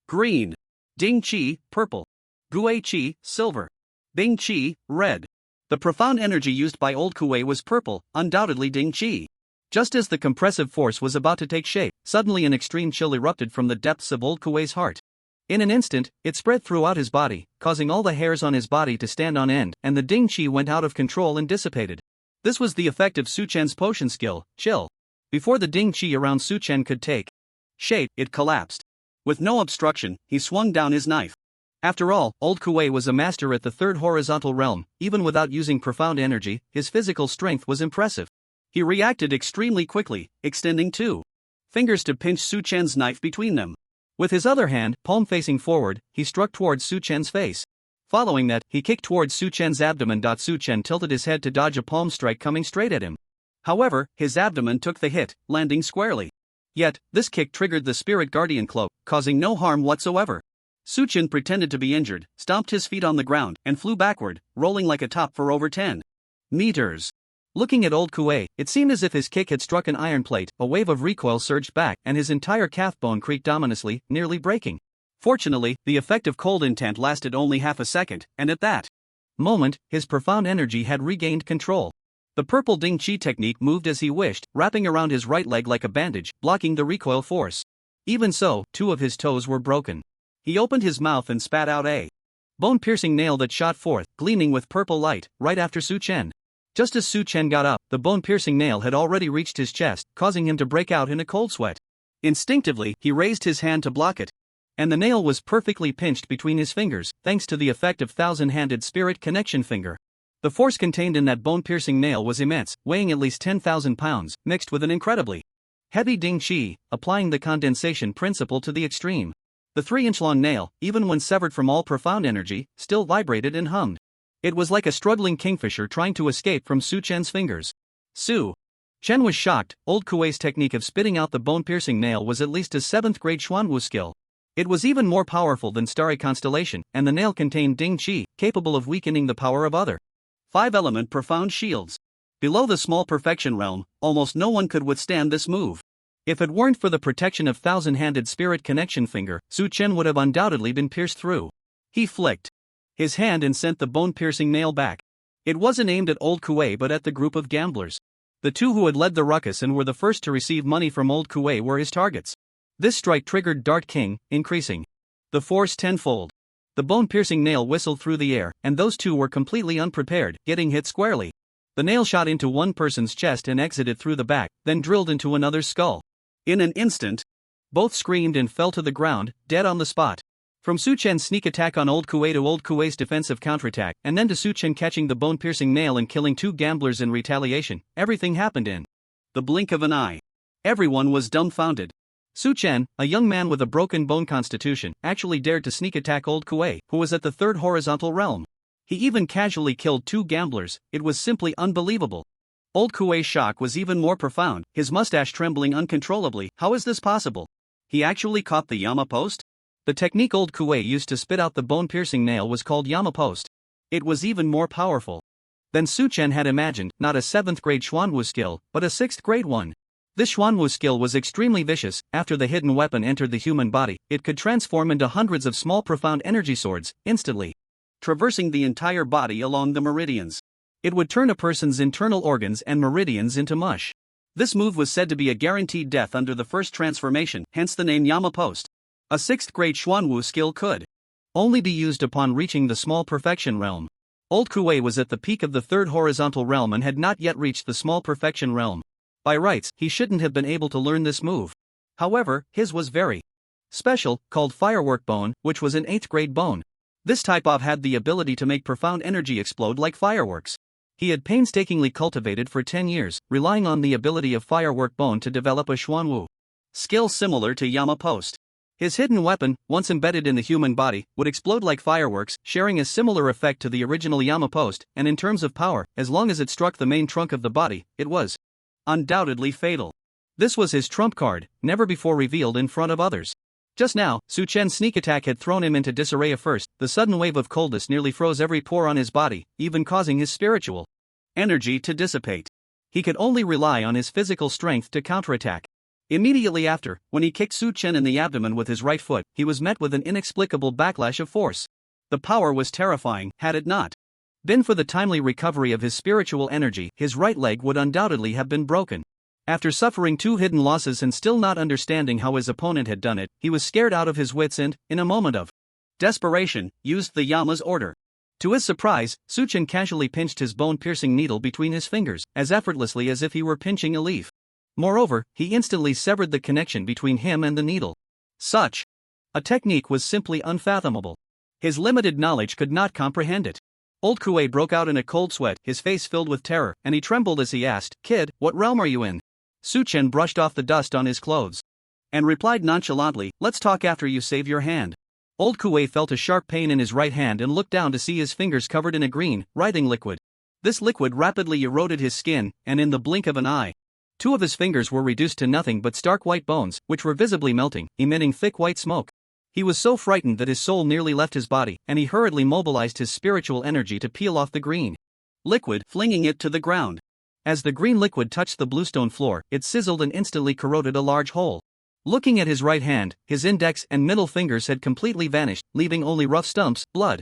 green. Ding Qi, purple. Gui Qi, silver. Bing Qi, red. The profound energy used by old Kuei was purple, undoubtedly Ding Qi. Just as the compressive force was about to take shape, suddenly an extreme chill erupted from the depths of old Kuei's heart. In an instant, it spread throughout his body, causing all the hairs on his body to stand on end, and the Ding Qi went out of control and dissipated. This was the effect of Su Chen's potion skill, chill. Before the Ding Qi around Su Chen could take shape, it collapsed. With no obstruction, he swung down his knife. After all, old Kuei was a master at the 3rd horizontal realm. Even without using profound energy, his physical strength was impressive. He reacted extremely quickly, extending 2 fingers to pinch Su Chen's knife between them. With his other hand, palm facing forward, he struck towards Su Chen's face. Following that, he kicked towards Su Chen's abdomen. Su Chen tilted his head to dodge a palm strike coming straight at him. However, his abdomen took the hit, landing squarely. Yet, this kick triggered the Spirit Guardian cloak, causing no harm whatsoever. Su Chen pretended to be injured, stomped his feet on the ground, and flew backward, rolling like a top for over 10 meters. Looking at old Kuei, it seemed as if his kick had struck an iron plate. A wave of recoil surged back, and his entire calf bone creaked ominously, nearly breaking. Fortunately, the effect of cold intent lasted only half a second, and at that moment, his profound energy had regained control. The purple Ding Qi technique moved as he wished, wrapping around his right leg like a bandage, blocking the recoil force. Even so, 2 of his toes were broken. He opened his mouth and spat out a bone-piercing nail that shot forth, gleaming with purple light, right after Su Chen. Just as Su Chen got up, the bone-piercing nail had already reached his chest, causing him to break out in a cold sweat. Instinctively, he raised his hand to block it. And the nail was perfectly pinched between his fingers, thanks to the effect of thousand-handed spirit connection finger. The force contained in that bone-piercing nail was immense, weighing at least 10,000 pounds, mixed with an incredibly heavy ding qi, applying the condensation principle to the extreme. The 3-inch-long nail, even when severed from all profound energy, still vibrated and hummed. It was like a struggling kingfisher trying to escape from Su Chen's fingers. Su Chen was shocked. Old Kuei's technique of spitting out the bone-piercing nail was at least a 7th-grade Xuanwu skill. It was even more powerful than Starry Constellation, and the nail contained ding qi, capable of weakening the power of other 5-element profound shields. Below the small perfection realm, almost no one could withstand this move. If it weren't for the protection of thousand-handed spirit connection finger, Su Chen would have undoubtedly been pierced through. He flicked his hand and sent the bone-piercing nail back. It wasn't aimed at Old Kuei but at the group of gamblers. The two who had led the ruckus and were the first to receive money from Old Kuei were his targets. This strike triggered Dart King, increasing the force tenfold. The bone-piercing nail whistled through the air, and those two were completely unprepared, getting hit squarely. The nail shot into one person's chest and exited through the back, then drilled into another's skull. In an instant, both screamed and fell to the ground, dead on the spot. From Su Chen's sneak attack on Old Kuei to Old Kuei's defensive counterattack, and then to Su Chen catching the bone-piercing nail and killing two gamblers in retaliation, everything happened in the blink of an eye. Everyone was dumbfounded. Su Chen, a young man with a broken bone constitution, actually dared to sneak attack Old Kuei, who was at the third horizontal realm. He even casually killed two gamblers. It was simply unbelievable. Old Kuei's shock was even more profound, his mustache trembling uncontrollably. How is this possible? He actually caught the Yama post? The technique Old Kuei used to spit out the bone-piercing nail was called Yama post. It was even more powerful than Su Chen had imagined, not a 7th-grade Xuanwu skill, but a 6th-grade one. This Xuanwu skill was extremely vicious. After the hidden weapon entered the human body, it could transform into hundreds of small profound energy swords, instantly traversing the entire body along the meridians. It would turn a person's internal organs and meridians into mush. This move was said to be a guaranteed death under the first transformation, hence the name Yama post. A 6th-grade Xuanwu skill could only be used upon reaching the small perfection realm. Old Kuei was at the peak of the third horizontal realm and had not yet reached the small perfection realm. By rights, he shouldn't have been able to learn this move. However, his was very special, called firework bone, which was an 8th-grade bone. This type of had the ability to make profound energy explode like fireworks. He had painstakingly cultivated for 10 years, relying on the ability of firework bone to develop a Xuanwu skill similar to Yama post. His hidden weapon, once embedded in the human body, would explode like fireworks, sharing a similar effect to the original Yama post, and in terms of power, as long as it struck the main trunk of the body, it was undoubtedly fatal. This was his trump card, never before revealed in front of others. Just now, Su Chen's sneak attack had thrown him into disarray. First, the sudden wave of coldness nearly froze every pore on his body, even causing his spiritual energy to dissipate. He could only rely on his physical strength to counterattack. Immediately after, when he kicked Su Chen in the abdomen with his right foot, he was met with an inexplicable backlash of force. The power was terrifying. Had it not been for the timely recovery of his spiritual energy, his right leg would undoubtedly have been broken. After suffering 2 hidden losses and still not understanding how his opponent had done it, he was scared out of his wits and, in a moment of desperation, used the Yama's order. To his surprise, Su Chen casually pinched his bone-piercing needle between his fingers, as effortlessly as if he were pinching a leaf. Moreover, he instantly severed the connection between him and the needle. Such a technique was simply unfathomable. His limited knowledge could not comprehend it. Old Kuei broke out in a cold sweat, his face filled with terror, and he trembled as he asked, "Kid, what realm are you in?" Su Chen brushed off the dust on his clothes and replied nonchalantly, "Let's talk after you save your hand." Old Kuei felt a sharp pain in his right hand and looked down to see his fingers covered in a green, writhing liquid. This liquid rapidly eroded his skin, and in the blink of an eye, 2 of his fingers were reduced to nothing but stark white bones, which were visibly melting, emitting thick white smoke. He was so frightened that his soul nearly left his body, and he hurriedly mobilized his spiritual energy to peel off the green liquid, flinging it to the ground. As the green liquid touched the bluestone floor, it sizzled and instantly corroded a large hole. Looking at his right hand, his index and middle fingers had completely vanished, leaving only rough stumps, blood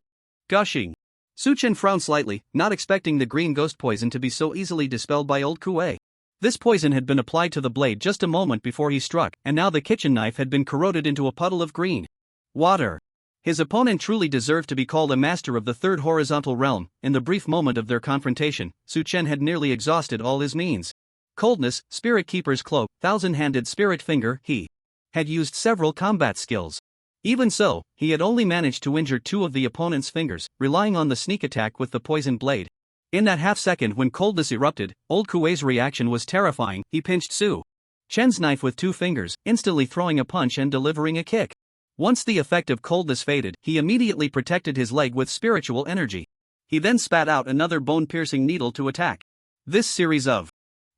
gushing. Su Chen frowned slightly, not expecting the green ghost poison to be so easily dispelled by Old Kuei. This poison had been applied to the blade just a moment before he struck, and now the kitchen knife had been corroded into a puddle of green water. His opponent truly deserved to be called a master of the third horizontal realm. In the brief moment of their confrontation, Su Chen had nearly exhausted all his means. Coldness, Spirit Keeper's Cloak, Thousand-Handed Spirit Finger. He had used several combat skills. Even so, he had only managed to injure 2 of the opponent's fingers, relying on the sneak attack with the poisoned blade. In that half-second when coldness erupted, old Kuei's reaction was terrifying. He pinched Su Chen's knife with 2 fingers, instantly throwing a punch and delivering a kick. Once the effect of coldness faded, he immediately protected his leg with spiritual energy. He then spat out another bone-piercing needle to attack. This series of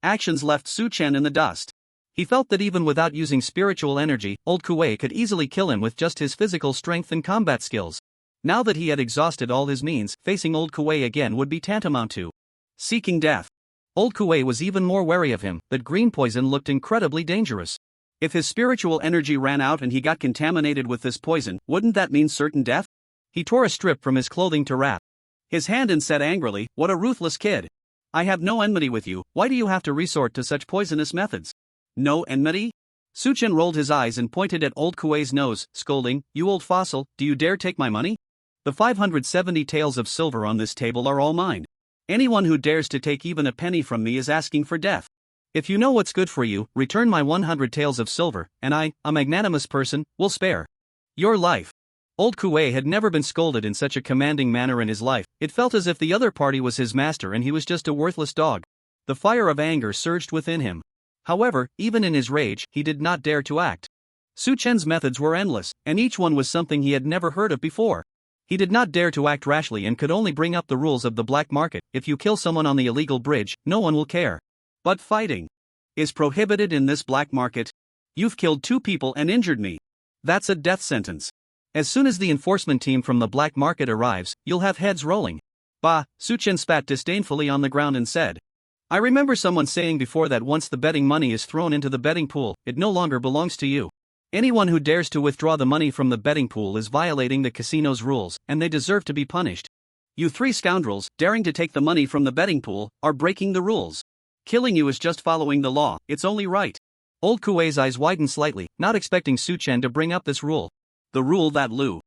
actions left Su Chen in the dust. He felt that even without using spiritual energy, old Kuei could easily kill him with just his physical strength and combat skills. Now that he had exhausted all his means, facing old Kuei again would be tantamount to seeking death. Old Kuei was even more wary of him. That green poison looked incredibly dangerous. If his spiritual energy ran out and he got contaminated with this poison, wouldn't that mean certain death? He tore a strip from his clothing to wrap his hand and said angrily, "What a ruthless kid. I have no enmity with you, why do you have to resort to such poisonous methods?" "No enmity?" Su Chen rolled his eyes and pointed at old Kuei's nose, scolding, "You old fossil, do you dare take my money? The 570 taels of silver on this table are all mine. Anyone who dares to take even a penny from me is asking for death. If you know what's good for you, return my 100 taels of silver, and I, a magnanimous person, will spare your life." Old Kuei had never been scolded in such a commanding manner in his life. It felt as if the other party was his master and he was just a worthless dog. The fire of anger surged within him. However, even in his rage, he did not dare to act. Su Chen's methods were endless, and each one was something he had never heard of before. He did not dare to act rashly and could only bring up the rules of the black market. If you kill someone on the illegal bridge, no one will care. But fighting is prohibited in this black market. You've killed 2 people and injured me. That's a death sentence. As soon as the enforcement team from the black market arrives, you'll have heads rolling. Bah, Su Chen spat disdainfully on the ground and said, "I remember someone saying before that once the betting money is thrown into the betting pool, it no longer belongs to you. Anyone who dares to withdraw the money from the betting pool is violating the casino's rules, and they deserve to be punished. You 3 scoundrels, daring to take the money from the betting pool, are breaking the rules. Killing you is just following the law, it's only right." Old Kuei's eyes widened slightly, not expecting Su Chen to bring up this rule. The rule that Lu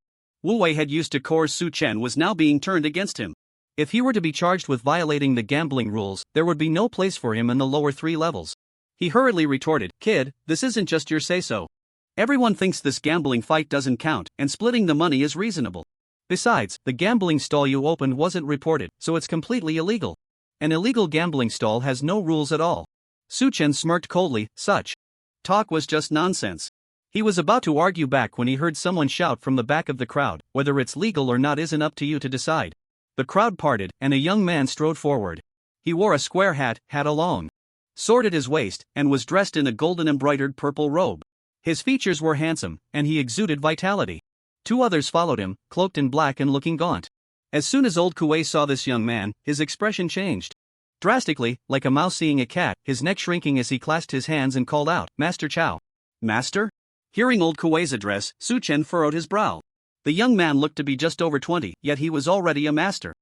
Wuwei had used to coerce Su Chen was now being turned against him. If he were to be charged with violating the gambling rules, there would be no place for him in the lower 3 levels. He hurriedly retorted, "Kid, this isn't just your say-so. Everyone thinks this gambling fight doesn't count, and splitting the money is reasonable. Besides, the gambling stall you opened wasn't reported, so it's completely illegal. An illegal gambling stall has no rules at all." Su Chen smirked coldly. Such talk was just nonsense. He was about to argue back when he heard someone shout from the back of the crowd, "Whether it's legal or not isn't up to you to decide." The crowd parted, and a young man strode forward. He wore a square hat, had a long sword at his waist, and was dressed in a golden embroidered purple robe. His features were handsome, and he exuded vitality. 2 others followed him, cloaked in black and looking gaunt. As soon as old Kuei saw this young man, his expression changed drastically, like a mouse seeing a cat, his neck shrinking as he clasped his hands and called out, "Master Chow." "Master?" Hearing old Kuei's address, Su Chen furrowed his brow. The young man looked to be just over 20, yet he was already a master.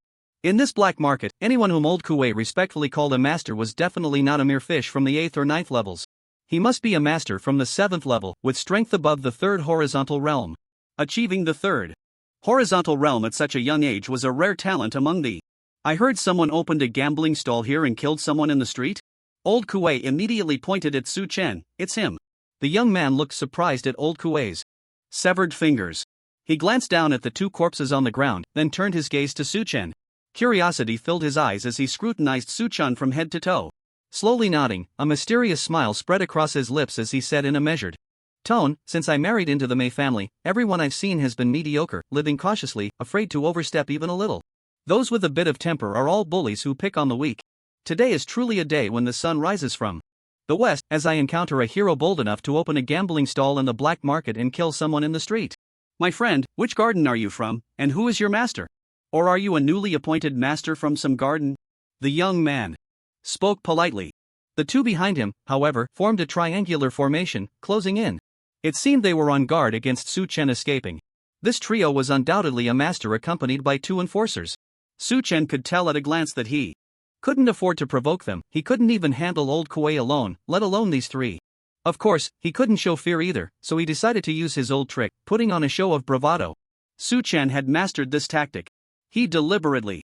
In this black market, anyone whom old Kuei respectfully called a master was definitely not a mere fish from the 8th or 9th levels. He must be a master from the 7th level, with strength above the 3rd horizontal realm. Achieving the 3rd horizontal realm at such a young age was a rare talent among the. "I heard someone opened a gambling stall here and killed someone in the street?" Old Kuei immediately pointed at Su Chen. "It's him." The young man looked surprised at old Kuei's severed fingers. He glanced down at the 2 corpses on the ground, then turned his gaze to Su Chen. Curiosity filled his eyes as he scrutinized Su Chen from head to toe. Slowly nodding, a mysterious smile spread across his lips as he said in a measured tone, "Since I married into the Mei family, everyone I've seen has been mediocre, living cautiously, afraid to overstep even a little. Those with a bit of temper are all bullies who pick on the weak. Today is truly a day when the sun rises from the west, as I encounter a hero bold enough to open a gambling stall in the black market and kill someone in the street. My friend, which garden are you from, and who is your master? Or are you a newly appointed master from some garden?" The young man spoke politely. The 2 behind him, however, formed a triangular formation, closing in. It seemed they were on guard against Su Chen escaping. This trio was undoubtedly a master accompanied by 2 enforcers. Su Chen could tell at a glance that he couldn't afford to provoke them. He couldn't even handle old Kuei alone, let alone these 3. Of course, he couldn't show fear either, so he decided to use his old trick, putting on a show of bravado. Su Chen had mastered this tactic. He deliberately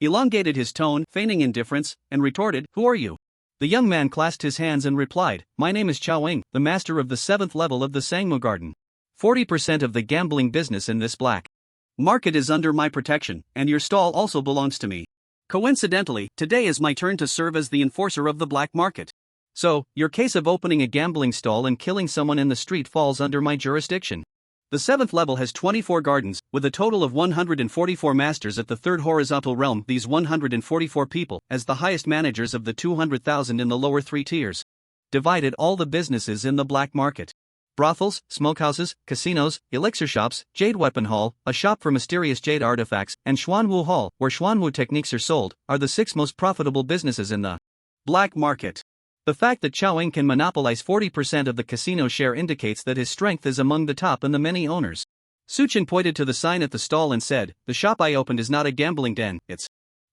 elongated his tone, feigning indifference, and retorted, "Who are you?" The young man clasped his hands and replied, "My name is Chao Ing, the master of the 7th level of the Sangmu Garden. 40% of the gambling business in this black market is under my protection, and your stall also belongs to me. Coincidentally, today is my turn to serve as the enforcer of the black market. So, your case of opening a gambling stall and killing someone in the street falls under my jurisdiction. The 7th level has 24 gardens, with a total of 144 masters at the 3rd horizontal realm. These 144 people, as the highest managers of the 200,000 in the lower 3 tiers, divided all the businesses in the black market. Brothels, smokehouses, casinos, elixir shops, jade weapon hall, a shop for mysterious jade artifacts, and Xuanwu Hall, where Xuanwu techniques are sold, are the 6 most profitable businesses in the black market. The fact that Chaoing can monopolize 40% of the casino share indicates that his strength is among the top in the many owners. Suchin pointed to the sign at the stall and said, "The shop I opened is not a gambling den, it's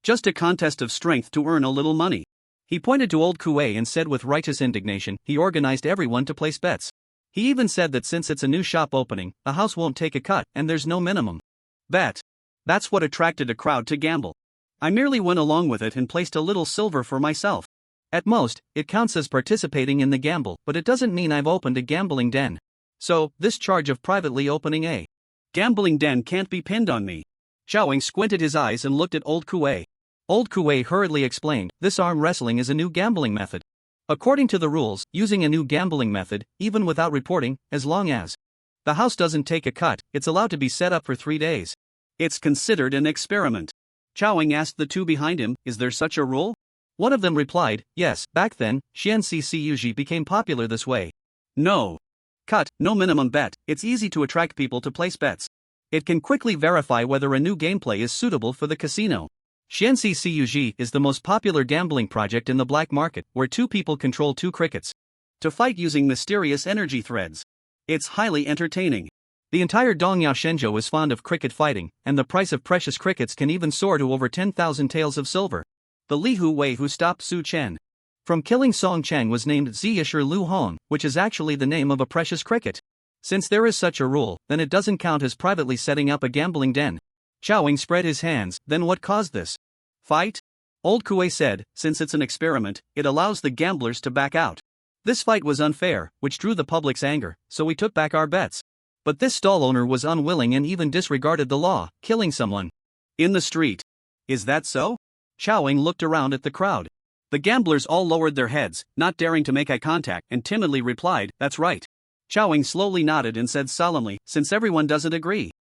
just a contest of strength to earn a little money." He pointed to old Kuei and said with righteous indignation, he organized everyone to place bets. He even said that since it's a new shop opening, the house won't take a cut and there's no minimum bet. That's what attracted a crowd to gamble. I merely went along with it and placed a little silver for myself. At most, it counts as participating in the gamble, but it doesn't mean I've opened a gambling den. So, this charge of privately opening a gambling den can't be pinned on me. Chaoing squinted his eyes and looked at old Kuei. Old Kuei hurriedly explained, this arm wrestling is a new gambling method. According to the rules, using a new gambling method, even without reporting, as long as the house doesn't take a cut, it's allowed to be set up for 3 days. It's considered an experiment. Chaoing asked the 2 behind him, is there such a rule? One of them replied, yes, back then, Xianxi became popular this way. No cut, no minimum bet, it's easy to attract people to place bets. It can quickly verify whether a new gameplay is suitable for the casino. Xianxi is the most popular gambling project in the black market, where 2 people control 2 crickets to fight using mysterious energy threads. It's highly entertaining. The entire Dongyao Shenzhou is fond of cricket fighting, and the price of precious crickets can even soar to over 10,000 taels of silver. The Li Hu Wei who stopped Su Chen from killing Song Cheng was named Ziyashir Lu Hong, which is actually the name of a precious cricket. Since there is such a rule, then it doesn't count as privately setting up a gambling den. Chaoing spread his hands, then what caused this fight? Old Kuei said, since it's an experiment, it allows the gamblers to back out. This fight was unfair, which drew the public's anger, so we took back our bets. But this stall owner was unwilling and even disregarded the law, killing someone in the street. Is that so? Chaoing looked around at the crowd. The gamblers all lowered their heads, not daring to make eye contact, and timidly replied, that's right. Chaoing slowly nodded and said solemnly, since everyone doesn't agree,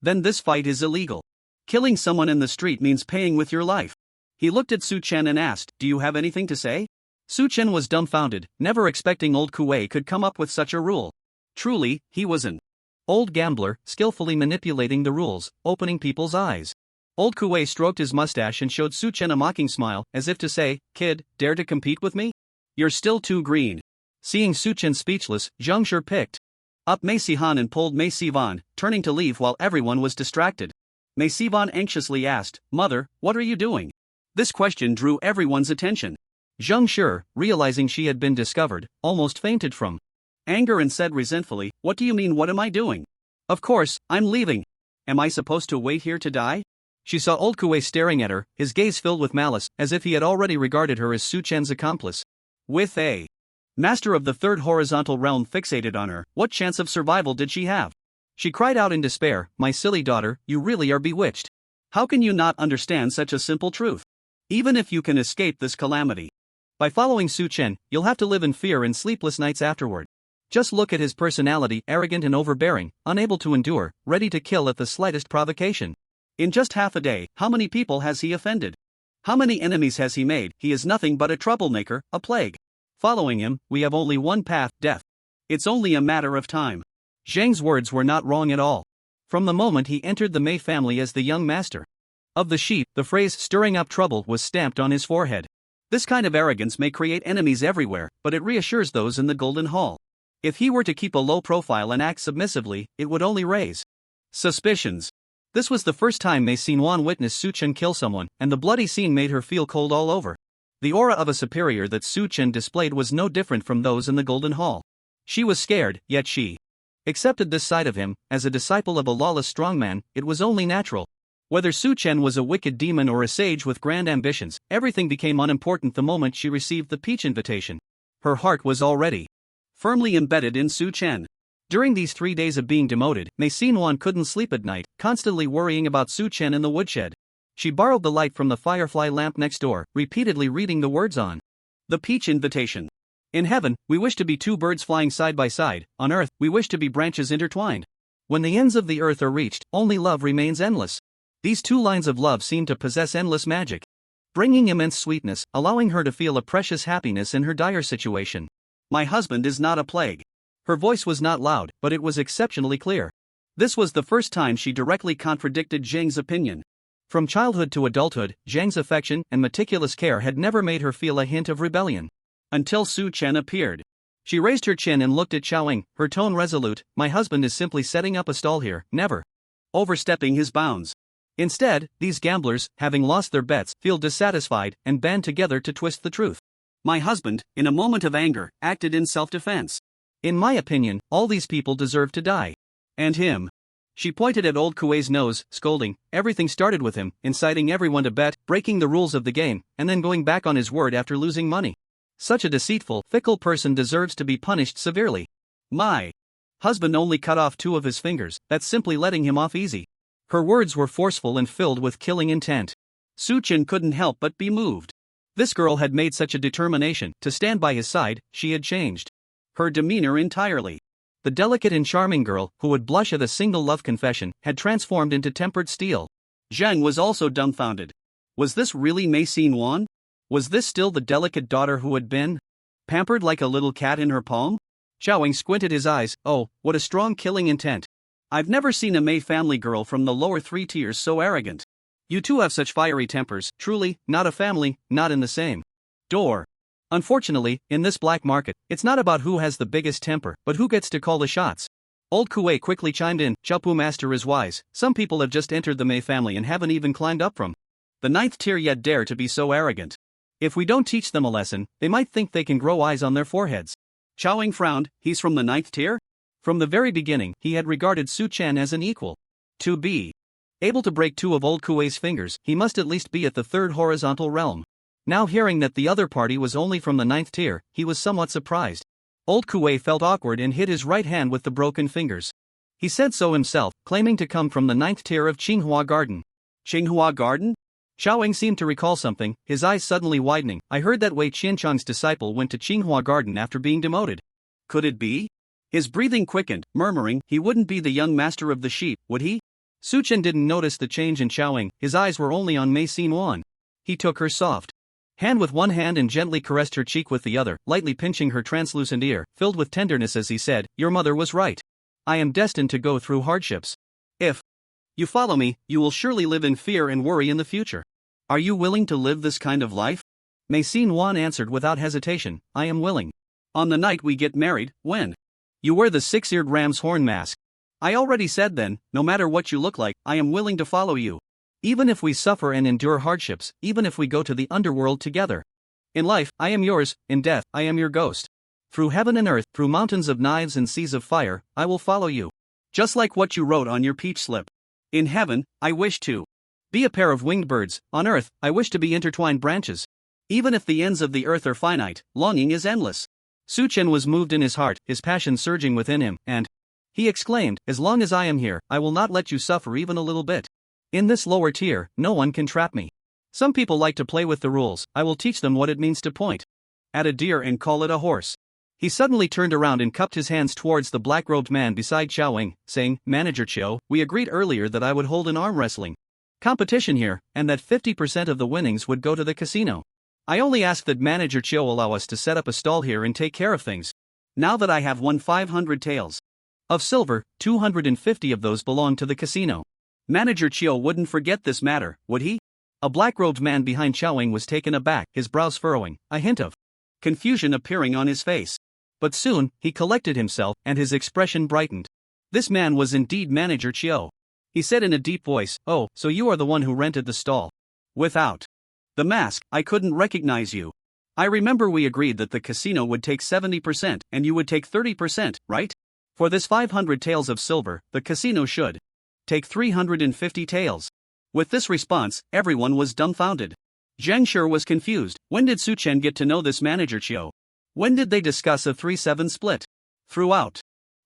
then this fight is illegal. Killing someone in the street means paying with your life. He looked at Su Chen and asked, do you have anything to say? Su Chen was dumbfounded, never expecting old Kuei could come up with such a rule. Truly, he was an old gambler, skillfully manipulating the rules, opening people's eyes. Old Kuei stroked his mustache and showed Su Chen a mocking smile, as if to say, kid, dare to compete with me? You're still too green. Seeing Su Chen speechless, Zheng Shi picked up Mei Sihan and pulled Mei Sivan, turning to leave while everyone was distracted. Mei Sivan anxiously asked, Mother, what are you doing? This question drew everyone's attention. Zheng Shi, realizing she had been discovered, almost fainted from anger and said resentfully, what do you mean what am I doing? Of course, I'm leaving. Am I supposed to wait here to die? She saw old Kuei staring at her, his gaze filled with malice, as if he had already regarded her as Su Chen's accomplice. With a master of the 3rd horizontal realm fixated on her, what chance of survival did she have? She cried out in despair, my silly daughter, you really are bewitched. How can you not understand such a simple truth? Even if you can escape this calamity, by following Su Chen, you'll have to live in fear and sleepless nights afterward. Just look at his personality, arrogant and overbearing, unable to endure, ready to kill at the slightest provocation. In just half a day, how many people has he offended? How many enemies has he made? He is nothing but a troublemaker, a plague. Following him, we have only one path, death. It's only a matter of time. Zheng's words were not wrong at all. From the moment he entered the Mei family as the young master of the sheep, the phrase stirring up trouble was stamped on his forehead. This kind of arrogance may create enemies everywhere, but it reassures those in the Golden Hall. If he were to keep a low profile and act submissively, it would only raise suspicions. This was the first time Mei Xinwan witnessed Su Chen kill someone, and the bloody scene made her feel cold all over. The aura of a superior that Su Chen displayed was no different from those in the Golden Hall. She was scared, yet she accepted this side of him. As a disciple of a lawless strongman, it was only natural. Whether Su Chen was a wicked demon or a sage with grand ambitions, everything became unimportant the moment she received the peach invitation. Her heart was already firmly embedded in Su Chen. During these 3 days of being demoted, Mei Xinwan couldn't sleep at night, constantly worrying about Su Chen in the woodshed. She borrowed the light from the firefly lamp next door, repeatedly reading the words on the peach invitation. In heaven, we wish to be two birds flying side by side, on earth, we wish to be branches intertwined. When the ends of the earth are reached, only love remains endless. These two lines of love seem to possess endless magic, bringing immense sweetness, allowing her to feel a precious happiness in her dire situation. My husband is not a plague. Her voice was not loud, but it was exceptionally clear. This was the first time she directly contradicted Zhang's opinion. From childhood to adulthood, Zhang's affection and meticulous care had never made her feel a hint of rebellion. Until Su Chen appeared. She raised her chin and looked at Xiaoying, her tone resolute. My husband is simply setting up a stall here, never overstepping his bounds. Instead, these gamblers, having lost their bets, feel dissatisfied and band together to twist the truth. My husband, in a moment of anger, acted in self-defense. In my opinion, all these people deserve to die. And him. She pointed at old Kuei's nose, scolding. Everything started with him, inciting everyone to bet, breaking the rules of the game, and then going back on his word after losing money. Such a deceitful, fickle person deserves to be punished severely. My husband only cut off 2 of his fingers, that's simply letting him off easy. Her words were forceful and filled with killing intent. Su Chen couldn't help but be moved. This girl had made such a determination to stand by his side, she had changed her demeanor entirely. The delicate and charming girl, who would blush at a single love confession, had transformed into tempered steel. Zhang was also dumbfounded. Was this really Mei Xin? Was this still the delicate daughter who had been pampered like a little cat in her palm? Xiaoying squinted his eyes. Oh, what a strong killing intent. I've never seen a Mei family girl from the lower 3 tiers so arrogant. You two have such fiery tempers, truly, not a family, not in the same door. Unfortunately, in this black market, it's not about who has the biggest temper, but who gets to call the shots. Old Kuei quickly chimed in. Xiaopu master is wise. Some people have just entered the Mei family and haven't even climbed up from the 9th tier yet dare to be so arrogant. If we don't teach them a lesson, they might think they can grow eyes on their foreheads. Xiaoying frowned. He's from the 9th tier? From the very beginning, he had regarded Su Chen as an equal. To be able to break 2 of old Kuei's fingers, he must at least be at the 3rd horizontal realm. Now hearing that the other party was only from the 9th tier, he was somewhat surprised. Old Kuei felt awkward and hid his right hand with the broken fingers. He said so himself, claiming to come from the 9th tier of Tsinghua Garden. Tsinghua Garden? Xiaoying seemed to recall something, his eyes suddenly widening. I heard that Wei Qianchang's disciple went to Tsinghua Garden after being demoted. Could it be? His breathing quickened, murmuring, he wouldn't be the young master of the sheep, would he? Su Chen didn't notice the change in Xiaoying, his eyes were only on Mei Xin. He took her soft hand with one hand and gently caressed her cheek with the other, lightly pinching her translucent ear, filled with tenderness as he said, your mother was right. I am destined to go through hardships. If you follow me, you will surely live in fear and worry in the future. Are you willing to live this kind of life? Mei Xin answered without hesitation, I am willing. On the night we get married, when you wear the 6-eared ram's horn mask. I already said then, no matter what you look like, I am willing to follow you. Even if we suffer and endure hardships, even if we go to the underworld together. In life, I am yours, in death, I am your ghost. Through heaven and earth, through mountains of knives and seas of fire, I will follow you. Just like what you wrote on your peach slip. In heaven, I wish to be a pair of winged birds, on earth, I wish to be intertwined branches. Even if the ends of the earth are finite, longing is endless. Su Chen was moved in his heart, his passion surging within him, and he exclaimed, as long as I am here, I will not let you suffer even a little bit. In this lower tier, no one can trap me. Some people like to play with the rules, I will teach them what it means to point at a deer and call it a horse. He suddenly turned around and cupped his hands towards the black-robed man beside Xiaoying, saying, Manager Chiu, we agreed earlier that I would hold an arm wrestling competition here, and that 50% of the winnings would go to the casino. I only ask that Manager Chiu allow us to set up a stall here and take care of things. Now that I have won 500 taels of silver, 250 of those belong to the casino. Manager Chiu wouldn't forget this matter, would he? A black-robed man behind Xiaoying was taken aback, his brows furrowing, a hint of confusion appearing on his face. But soon, he collected himself, and his expression brightened. This man was indeed Manager Chiu. He said in a deep voice, oh, so you are the one who rented the stall. Without the mask, I couldn't recognize you. I remember we agreed that the casino would take 70% and you would take 30%, right? For this 500 taels of silver, the casino should take 350 taels. With this response, everyone was dumbfounded. Zheng Shi was confused. When did Su Chen get to know this Manager Chiu? When did they discuss a 3-7 split? Throughout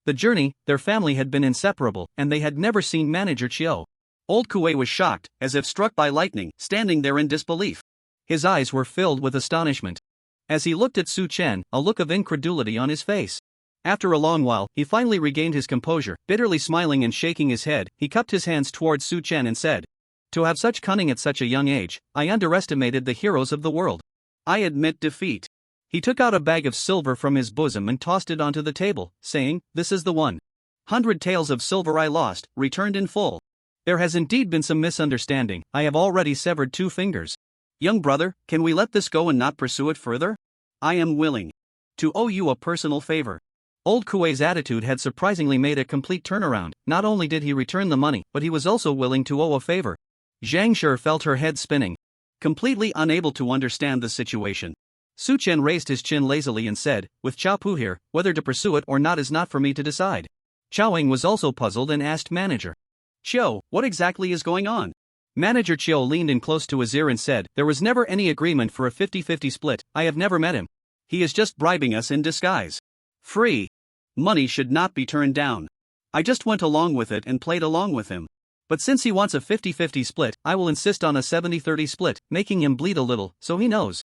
the journey, their family had been inseparable, and they had never seen Manager Chiu. Old Kuei was shocked, as if struck by lightning, standing there in disbelief. His eyes were filled with astonishment. As he looked at Su Chen, a look of incredulity on his face. After a long while, he finally regained his composure, bitterly smiling and shaking his head. He cupped his hands towards Su Chen and said, "To have such cunning at such a young age, I underestimated the heroes of the world. I admit defeat." He took out a bag of silver from his bosom and tossed it onto the table, saying, "This is the 100 taels of silver I lost, returned in full. There has indeed been some misunderstanding. I have already severed 2 fingers. Young brother, can we let this go and not pursue it further? I am willing to owe you a personal favor." Old Kuei's attitude had surprisingly made a complete turnaround. Not only did he return the money, but he was also willing to owe a favor. Zhang Shi felt her head spinning, completely unable to understand the situation. Su Chen raised his chin lazily and said, "With Chao Pu here, whether to pursue it or not is not for me to decide." Chao Ying was also puzzled and asked manager Chiu, "What exactly is going on?" Manager Chiu leaned in close to his ear and said, "There was never any agreement for a 50-50 split. I have never met him. He is just bribing us in disguise. Free money should not be turned down. I just went along with it and played along with him. But since he wants a 50-50 split, I will insist on a 70-30 split, making him bleed a little, so he knows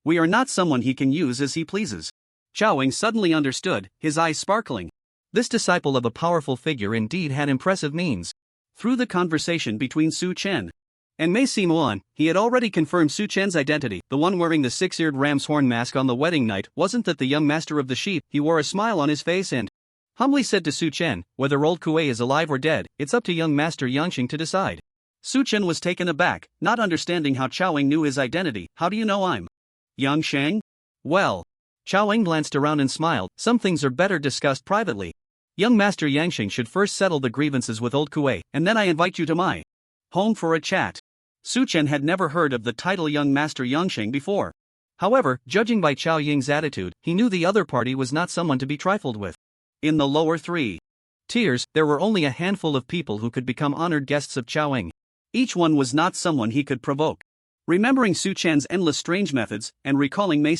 we are not someone he can use as he pleases." Chao Ying suddenly understood, his eyes sparkling. This disciple of a powerful figure indeed had impressive means. Through the conversation between Su Chen and Mei Yuan, he had already confirmed Su Chen's identity. The one wearing the 6-eared ram's horn mask on the wedding night wasn't that the young master of the sheep. He wore a smile on his face and humbly said to Su Chen, "Whether old Kuei is alive or dead, it's up to young master Yangxing to decide." Su Chen was taken aback, not understanding how Chao Ying knew his identity. "How do you know I'm Yangxing?" "Well." Chao Ying glanced around and smiled, "Some things are better discussed privately. Young master Yangxing should first settle the grievances with old Kuei, and then I invite you to my home for a chat." Su Chen had never heard of the title young master Yangxing before. However, judging by Chao Ying's attitude, he knew the other party was not someone to be trifled with. In the lower 3 tiers, there were only a handful of people who could become honored guests of Chao Ying. Each one was not someone he could provoke. Remembering Su Chen's endless strange methods, and recalling Mei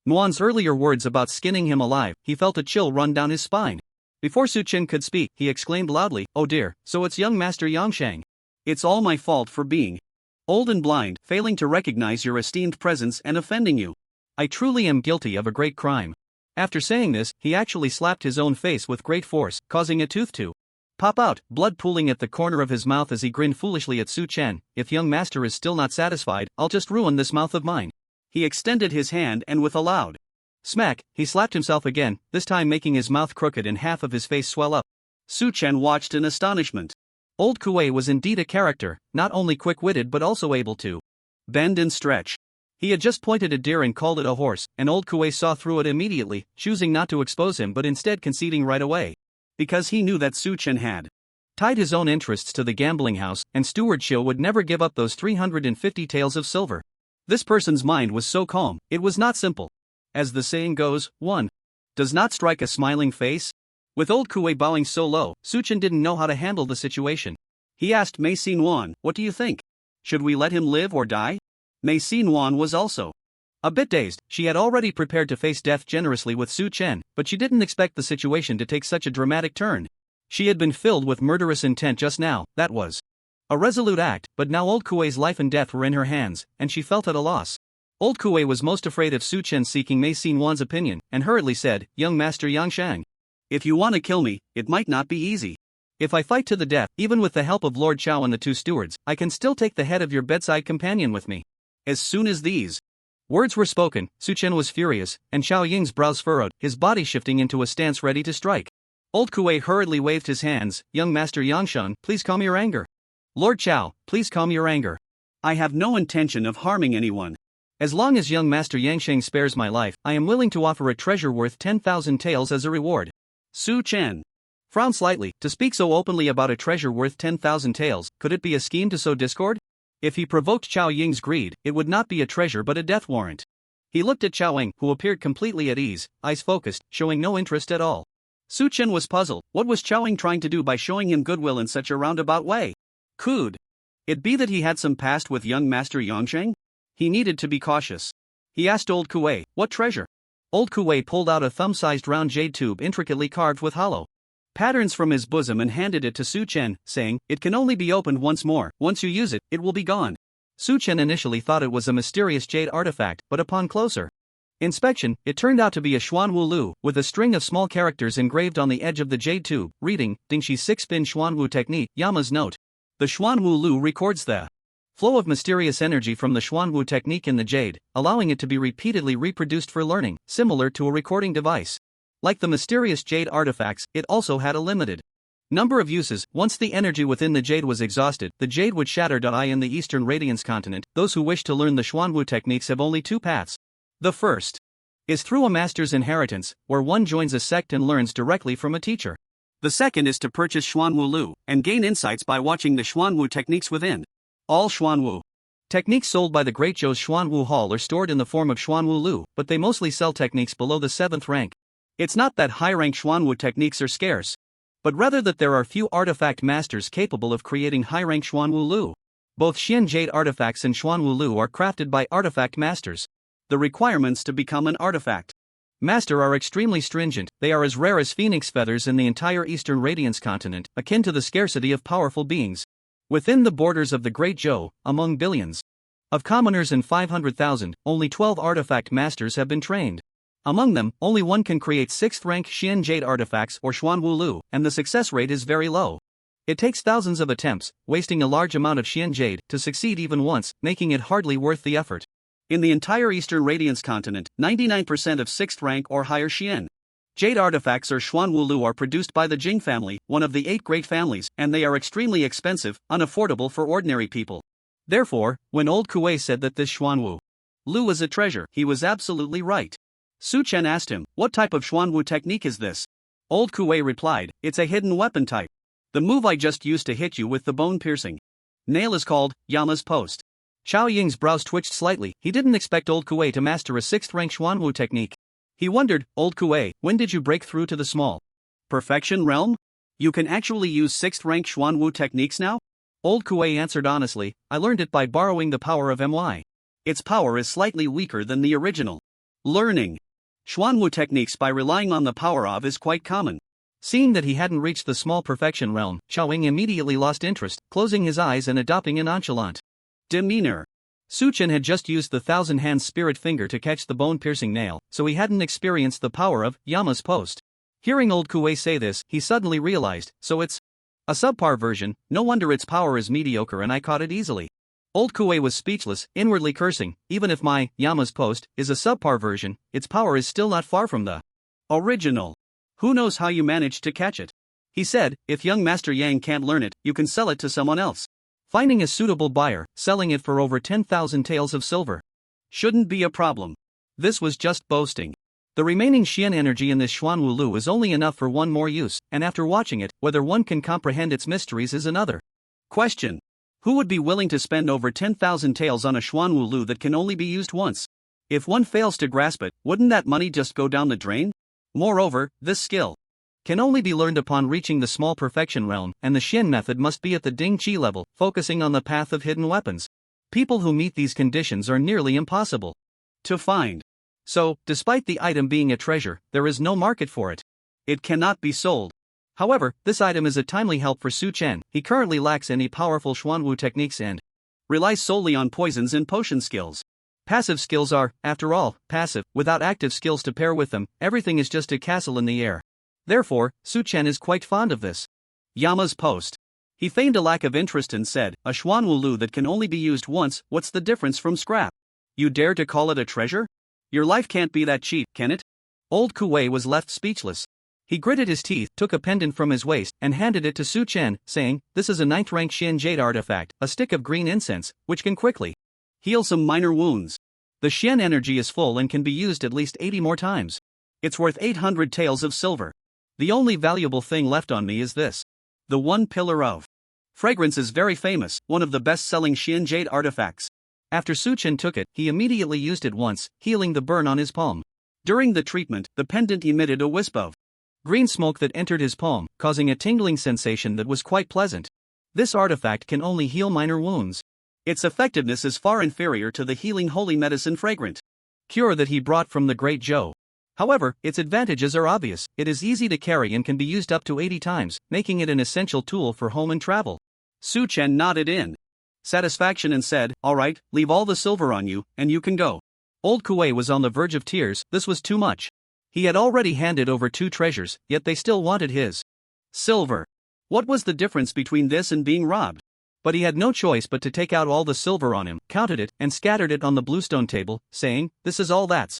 Yuan's earlier words about skinning him alive, he felt a chill run down his spine. Before Su Chen could speak, he exclaimed loudly, "Oh dear, so it's young master Yangxing. It's all my fault for being old and blind, failing to recognize your esteemed presence and offending you. I truly am guilty of a great crime." After saying this, he actually slapped his own face with great force, causing a tooth to pop out, blood pooling at the corner of his mouth as he grinned foolishly at Su Chen. "If young master is still not satisfied, I'll just ruin this mouth of mine." He extended his hand and with a loud smack, he slapped himself again, this time making his mouth crooked and half of his face swell up. Su Chen watched in astonishment. Old Kuei was indeed a character, not only quick-witted but also able to bend and stretch. He had just pointed a deer and called it a horse, and old Kuei saw through it immediately, choosing not to expose him but instead conceding right away. Because he knew that Su Chen had tied his own interests to the gambling house, and Steward Chiu would never give up those 350 taels of silver. This person's mind was so calm, it was not simple. As the saying goes, one does not strike a smiling face. With old Kuei bowing so low, Su Chen didn't know how to handle the situation. He asked Mei Yuan, "What do you think? Should we let him live or die?" Mei Yuan was also a bit dazed. She had already prepared to face death generously with Su Chen, but she didn't expect the situation to take such a dramatic turn. She had been filled with murderous intent just now. That was a resolute act, but now old Kuei's life and death were in her hands, and she felt at a loss. Old Kuei was most afraid of Su Chen seeking Mei Yuan's opinion, and hurriedly said, "Young master Yangshang, if you want to kill me, it might not be easy. If I fight to the death, even with the help of Lord Chao and the 2 stewards, I can still take the head of your bedside companion with me." As soon as these words were spoken, Su Chen was furious, and Chao Ying's brows furrowed, his body shifting into a stance ready to strike. Old Kuei hurriedly waved his hands. "Young master Yangshan, please calm your anger. Lord Chao, please calm your anger. I have no intention of harming anyone. As long as young master Yangsheng spares my life, I am willing to offer a treasure worth 10,000 taels as a reward." Su Chen frowned slightly. To speak so openly about a treasure worth 10,000 taels, could it be a scheme to sow discord? If he provoked Chao Ying's greed, it would not be a treasure but a death warrant. He looked at Chao Ying, who appeared completely at ease, eyes focused, showing no interest at all. Su Chen was puzzled. What was Chao Ying trying to do by showing him goodwill in such a roundabout way? Could it be that he had some past with young master Yangsheng? He needed to be cautious. He asked old Kuei, "What treasure?" Old Kuei pulled out a thumb-sized round jade tube intricately carved with hollow patterns from his bosom and handed it to Su Chen, saying, "It can only be opened once more. Once you use it, it will be gone." Su Chen initially thought it was a mysterious jade artifact, but upon closer inspection, it turned out to be a Xuanwu Lu, with a string of small characters engraved on the edge of the jade tube, reading, Dingshi 6-spin Xuanwu technique, Yama's note. The Xuanwu Lu records the flow of mysterious energy from the Xuanwu technique in the jade, allowing it to be repeatedly reproduced for learning, similar to a recording device. Like the mysterious jade artifacts, it also had a limited number of uses. Once the energy within the jade was exhausted, the jade would shatter. In the Eastern Radiance continent, those who wish to learn the Xuanwu techniques have only two paths. The first is through a master's inheritance, where one joins a sect and learns directly from a teacher. The second is to purchase Xuanwu Lu and gain insights by watching the Xuanwu techniques within. All Xuanwu techniques sold by the Great Zhou's Xuanwu Hall are stored in the form of Xuanwu Lu, but they mostly sell techniques below the 7th rank. It's not that high-rank Xuanwu techniques are scarce, but rather that there are few artifact masters capable of creating high-rank Xuanwu Lu. Both Xian Jade artifacts and Xuanwu Lu are crafted by artifact masters. The requirements to become an artifact master are extremely stringent. They are as rare as phoenix feathers in the entire Eastern Radiance continent, akin to the scarcity of powerful beings. Within the borders of the Great Zhou, among billions of commoners and 500,000, only 12 artifact masters have been trained. Among them, only one can create 6th-rank Xian Jade artifacts or Xuanwu Lu, and the success rate is very low. It takes thousands of attempts, wasting a large amount of Xian Jade, to succeed even once, making it hardly worth the effort. In the entire Eastern Radiance continent, 99% of 6th rank or higher Xian Jade artifacts or Xuanwu Lu are produced by the Jing family, one of the 8 great families, and they are extremely expensive, unaffordable for ordinary people. Therefore, when old Kuei said that this Xuanwu Lu is a treasure, he was absolutely right. Su Chen asked him, "What type of Xuanwu technique is this?" Old Kuei replied, "It's a hidden weapon type. The move I just used to hit you with the bone-piercing nail is called Yama's Post." Xiao Ying's brows twitched slightly. He didn't expect old Kuei to master a 6th-rank Xuanwu technique. He wondered, "Old Kuei, when did you break through to the small perfection realm? You can actually use 6th-rank Xuanwu techniques now?" Old Kuei answered honestly, "I learned it by borrowing the power of My. Its power is slightly weaker than the original. Learning Xuanwu techniques by relying on the power of is quite common." Seeing that he hadn't reached the small perfection realm, Xiao Ying immediately lost interest, closing his eyes and adopting a nonchalant demeanor. Su Chen had just used the 1,000-hand spirit finger to catch the bone-piercing nail, so he hadn't experienced the power of Yama's Post. Hearing old Kuei say this, he suddenly realized, so it's a subpar version, no wonder its power is mediocre and I caught it easily. Old Kuei was speechless, inwardly cursing, even if my Yama's Post is a subpar version, its power is still not far from the original. Who knows how you managed to catch it? He said, "If young Master Yang can't learn it, you can sell it to someone else." Finding a suitable buyer, selling it for over 10,000 taels of silver shouldn't be a problem. This was just boasting. The remaining Xian energy in this Xuanwu Lu is only enough for one more use, and after watching it, whether one can comprehend its mysteries is another question. Who would be willing to spend over 10,000 taels on a Xuanwu Lu that can only be used once? If one fails to grasp it, wouldn't that money just go down the drain? Moreover, this skill can only be learned upon reaching the small perfection realm, and the Xian method must be at the Ding Qi level, focusing on the path of hidden weapons. People who meet these conditions are nearly impossible to find. So, despite the item being a treasure, there is no market for it. It cannot be sold. However, this item is a timely help for Su Chen. He currently lacks any powerful Xuanwu techniques and relies solely on poisons and potion skills. Passive skills are, after all, passive. Without active skills to pair with them, everything is just a castle in the air. Therefore, Su Chen is quite fond of this Yama's Post. He feigned a lack of interest and said, "A Xuanwu Lu that can only be used once, what's the difference from scrap? You dare to call it a treasure? Your life can't be that cheap, can it?" Old Kuei was left speechless. He gritted his teeth, took a pendant from his waist, and handed it to Su Chen, saying, "This is a 9th-rank Xian Jade artifact, a stick of green incense, which can quickly heal some minor wounds. The Xian energy is full and can be used at least 80 more times. It's worth 800 taels of silver. The only valuable thing left on me is this. The one pillar of fragrance is very famous, one of the best-selling Xian Jade artifacts." After Su Chen took it, he immediately used it once, healing the burn on his palm. During the treatment, the pendant emitted a wisp of green smoke that entered his palm, causing a tingling sensation that was quite pleasant. This artifact can only heal minor wounds. Its effectiveness is far inferior to the healing holy medicine fragrant cure that he brought from the Great Zhou. However, its advantages are obvious. It is easy to carry and can be used up to 80 times, making it an essential tool for home and travel. Su Chen nodded in satisfaction and said, "Alright, leave all the silver on you, and you can go." Old Kuei was on the verge of tears. This was too much. He had already handed over 2 treasures, yet they still wanted his silver. What was the difference between this and being robbed? But he had no choice but to take out all the silver on him, counted it, and scattered it on the bluestone table, saying, "This is all that's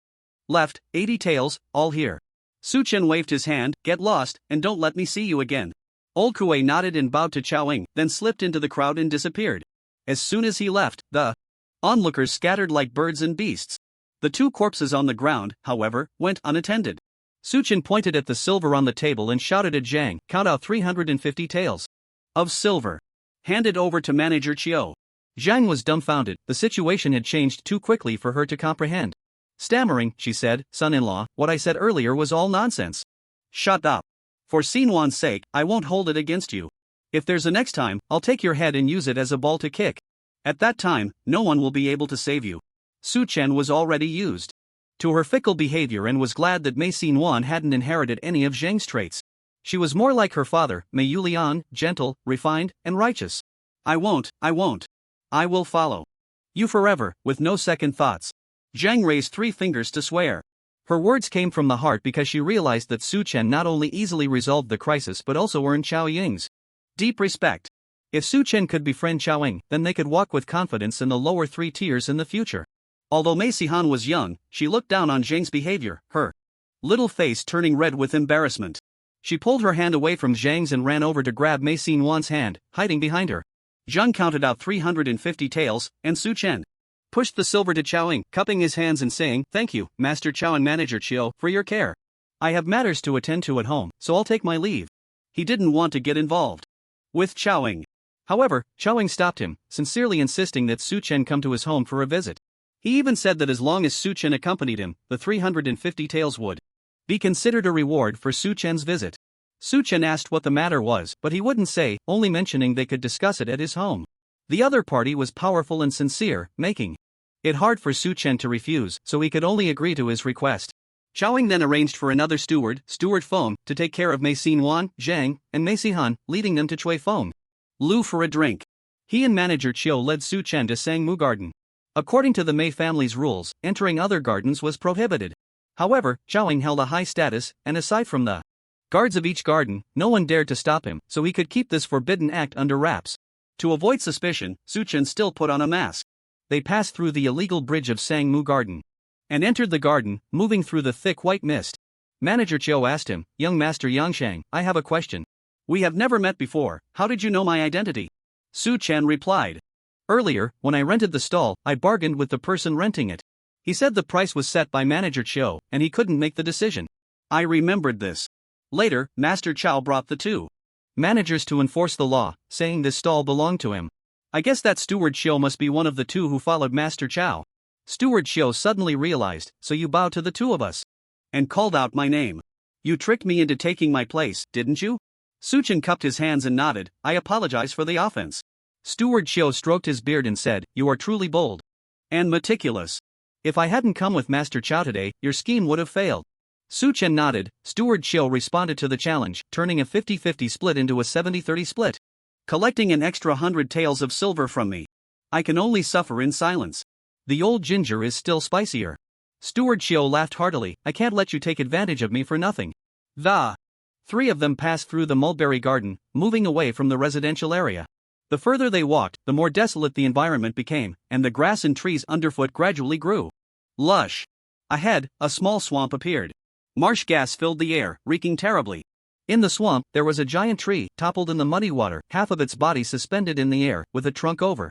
left, 80 taels, all here." Su Chen waved his hand, "Get lost, and don't let me see you again." Old Kuei nodded and bowed to Chowing, then slipped into the crowd and disappeared. As soon as he left, the onlookers scattered like birds and beasts. The 2 corpses on the ground, however, went unattended. Su Chen pointed at the silver on the table and shouted at Zhang, "Count out 350 taels of silver. Hand it over to Manager Chiu." Zhang was dumbfounded. The situation had changed too quickly for her to comprehend. Stammering, she said, "Son-in-law, what I said earlier was all nonsense." "Shut up. For Xinhuan's sake, I won't hold it against you. If there's a next time, I'll take your head and use it as a ball to kick. At that time, no one will be able to save you." Su Chen was already used to her fickle behavior and was glad that Mei Xinhuan hadn't inherited any of Zhang's traits. She was more like her father, Mei Yulian, gentle, refined, and righteous. I won't. I will follow you forever, with no second thoughts." Zhang raised 3 fingers to swear. Her words came from the heart because she realized that Su Chen not only easily resolved the crisis but also earned Chao Ying's deep respect. If Su Chen could befriend Chao Ying, then they could walk with confidence in the lower 3 tiers in the future. Although Mei Sihan was young, she looked down on Zhang's behavior, her little face turning red with embarrassment. She pulled her hand away from Zhang's and ran over to grab Mei Xinhuan's hand, hiding behind her. Zhang counted out 350 taels, and Su Chen pushed the silver to Chao Ying, cupping his hands and saying, "Thank you, Master Chao and Manager Chiu, for your care. I have matters to attend to at home, so I'll take my leave." He didn't want to get involved with Chao Ying. However, Chao Ying stopped him, sincerely insisting that Su Chen come to his home for a visit. He even said that as long as Su Chen accompanied him, the 350 taels would be considered a reward for Su Chen's visit. Su Chen asked what the matter was, but he wouldn't say, only mentioning they could discuss it at his home. The other party was powerful and sincere, making it hard for Su Chen to refuse, so he could only agree to his request. Chao Ying then arranged for another Steward Feng, to take care of Mei Xinhuan, Zhang, and Mei Sihan, leading them to Chui Feng Lu for a drink. He and Manager Chiu led Su Chen to Sangmu Garden. According to the Mei family's rules, entering other gardens was prohibited. However, Chao Ying held a high status, and aside from the guards of each garden, no one dared to stop him, so he could keep this forbidden act under wraps. To avoid suspicion, Su Chen still put on a mask. They passed through the illegal bridge of Sangmu Garden and entered the garden, moving through the thick white mist. Manager Chiu asked him, "Young Master Yangshang, I have a question. We have never met before, how did you know my identity?" Su Chen replied, "Earlier, when I rented the stall, I bargained with the person renting it. He said the price was set by Manager Chiu, and he couldn't make the decision." I remembered this. Later, Master Chao brought the 2 managers to enforce the law, saying this stall belonged to him. I guess that Steward Chiu must be one of the 2 who followed Master Chao. Steward Chiu suddenly realized, "So you bowed to the 2 of us and called out my name. You tricked me into taking my place, didn't you?" Su Chen cupped his hands and nodded, "I apologize for the offense." Steward Chiu stroked his beard and said, "You are truly bold and meticulous. If I hadn't come with Master Chao today, your scheme would have failed." Su Chen nodded. Steward Chiu responded to the challenge, turning a 50-50 split into a 70-30 split. "Collecting an extra 100 taels of silver from me. I can only suffer in silence. The old ginger is still spicier." Steward Chiu laughed heartily, "I can't let you take advantage of me for nothing." The 3 of them passed through the mulberry garden, moving away from the residential area. The further they walked, the more desolate the environment became, and the grass and trees underfoot gradually grew lush. Ahead, a small swamp appeared. Marsh gas filled the air, reeking terribly. In the swamp, there was a giant tree, toppled in the muddy water, half of its body suspended in the air, with a trunk over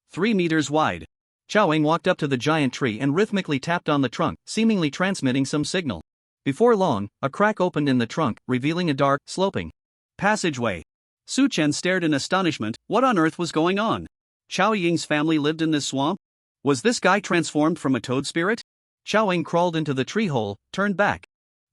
3 meters wide. Chao Ying walked up to the giant tree and rhythmically tapped on the trunk, seemingly transmitting some signal. Before long, a crack opened in the trunk, revealing a dark, sloping passageway. Su Chen stared in astonishment. What on earth was going on? Chao Ying's family lived in this swamp? Was this guy transformed from a toad spirit? Chao Ying crawled into the tree hole, turned back,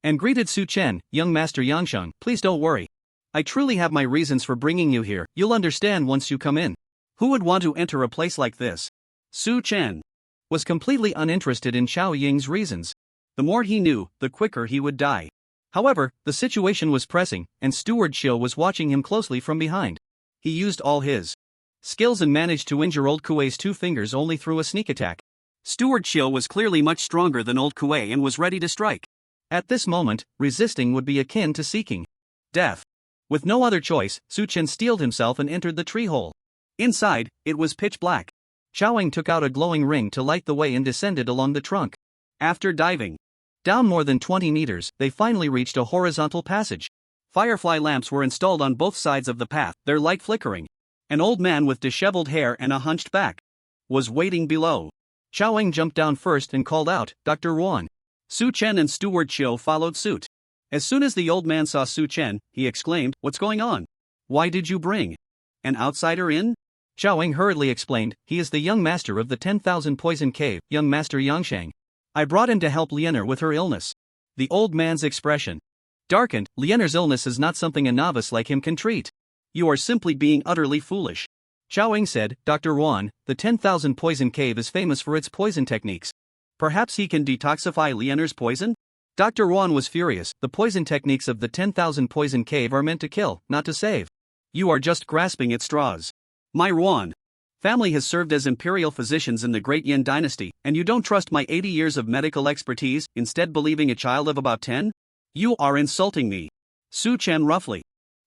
and greeted Su Chen. "Young Master Yangsheng, please don't worry. I truly have my reasons for bringing you here, you'll understand once you come in. Who would want to enter a place like this?" Su Chen was completely uninterested in Chao Ying's reasons. The more he knew, the quicker he would die. However, the situation was pressing, and Steward Chiu was watching him closely from behind. He used all his skills and managed to injure old Kuei's 2 fingers only through a sneak attack. Steward Chiu was clearly much stronger than old Kuei and was ready to strike. At this moment, resisting would be akin to seeking death. With no other choice, Su Chen steeled himself and entered the tree hole. Inside, it was pitch black. Chowing took out a glowing ring to light the way and descended along the trunk. After diving down more than 20 meters, they finally reached a horizontal passage. Firefly lamps were installed on both sides of the path, their light flickering. An old man with disheveled hair and a hunched back was waiting below. Chowing jumped down first and called out, "Dr. Yuan." Su Chen and Steward Chiu followed suit. As soon as the old man saw Su Chen, he exclaimed, "What's going on? Why did you bring an outsider in?" Chowing hurriedly explained, "He is the young master of the 10,000 Poison Cave, young master Yangshang. I brought him to help Lianer with her illness." The old man's expression darkened. "Lianer's illness is not something a novice like him can treat. You are simply being utterly foolish." Chowing said, "Dr. Yuan, the 10,000 Poison Cave is famous for its poison techniques. Perhaps he can detoxify Lianer's poison?" Dr. Yuan was furious. "The poison techniques of the 10,000 Poison Cave are meant to kill, not to save. You are just grasping at straws. My Yuan family has served as imperial physicians in the Great Yin dynasty, and you don't trust my 80 years of medical expertise, instead believing a child of about 10? You are insulting me." Su Chen roughly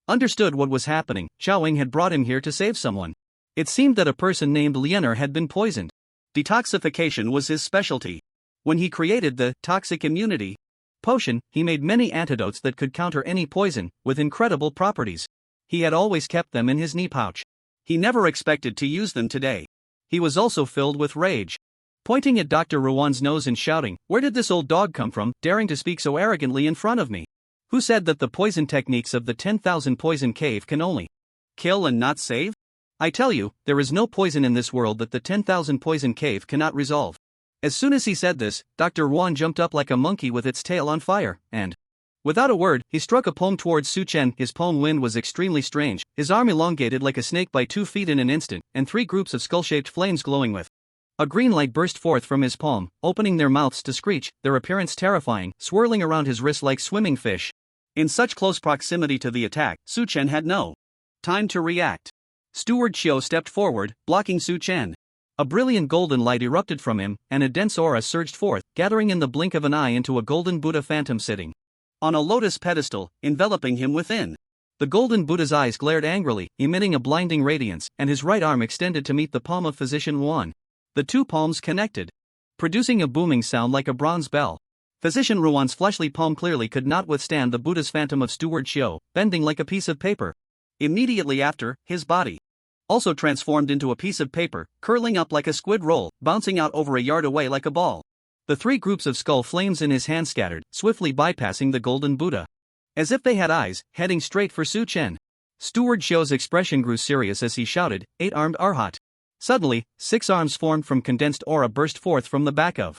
understood what was happening. Chowing had brought him here to save someone. It seemed that a person named Lianer had been poisoned. Detoxification was his specialty. When he created the toxic immunity potion, he made many antidotes that could counter any poison, with incredible properties. He had always kept them in his knee pouch. He never expected to use them today. He was also filled with rage. Pointing at Dr. Yuan's nose and shouting, "Where did this old dog come from, daring to speak so arrogantly in front of me? Who said that the poison techniques of the 10,000 Poison Cave can only kill and not save? I tell you, there is no poison in this world that the 10,000 Poison Cave cannot resolve." As soon as he said this, Dr. Yuan jumped up like a monkey with its tail on fire, and without a word, he struck a palm towards Su Chen. His palm wind was extremely strange, his arm elongated like a snake by 2 feet in an instant, and 3 groups of skull-shaped flames glowing with a green light burst forth from his palm, opening their mouths to screech, their appearance terrifying, swirling around his wrist like swimming fish. In such close proximity to the attack, Su Chen had no time to react. Steward Chiu stepped forward, blocking Su Chen. A brilliant golden light erupted from him, and a dense aura surged forth, gathering in the blink of an eye into a golden Buddha phantom sitting on a lotus pedestal, enveloping him within. The golden Buddha's eyes glared angrily, emitting a blinding radiance, and his right arm extended to meet the palm of Physician Yuan. The 2 palms connected, producing a booming sound like a bronze bell. Physician Yuan's fleshly palm clearly could not withstand the Buddha's phantom of Steward Chiu, bending like a piece of paper. Immediately after, his body also transformed into a piece of paper, curling up like a squid roll, bouncing out over a yard away like a ball. The 3 groups of skull flames in his hand scattered, swiftly bypassing the golden Buddha. As if they had eyes, heading straight for Su Chen. Steward Chiu's expression grew serious as he shouted, "8-armed Arhat." Suddenly, 6 arms formed from condensed aura burst forth from the back of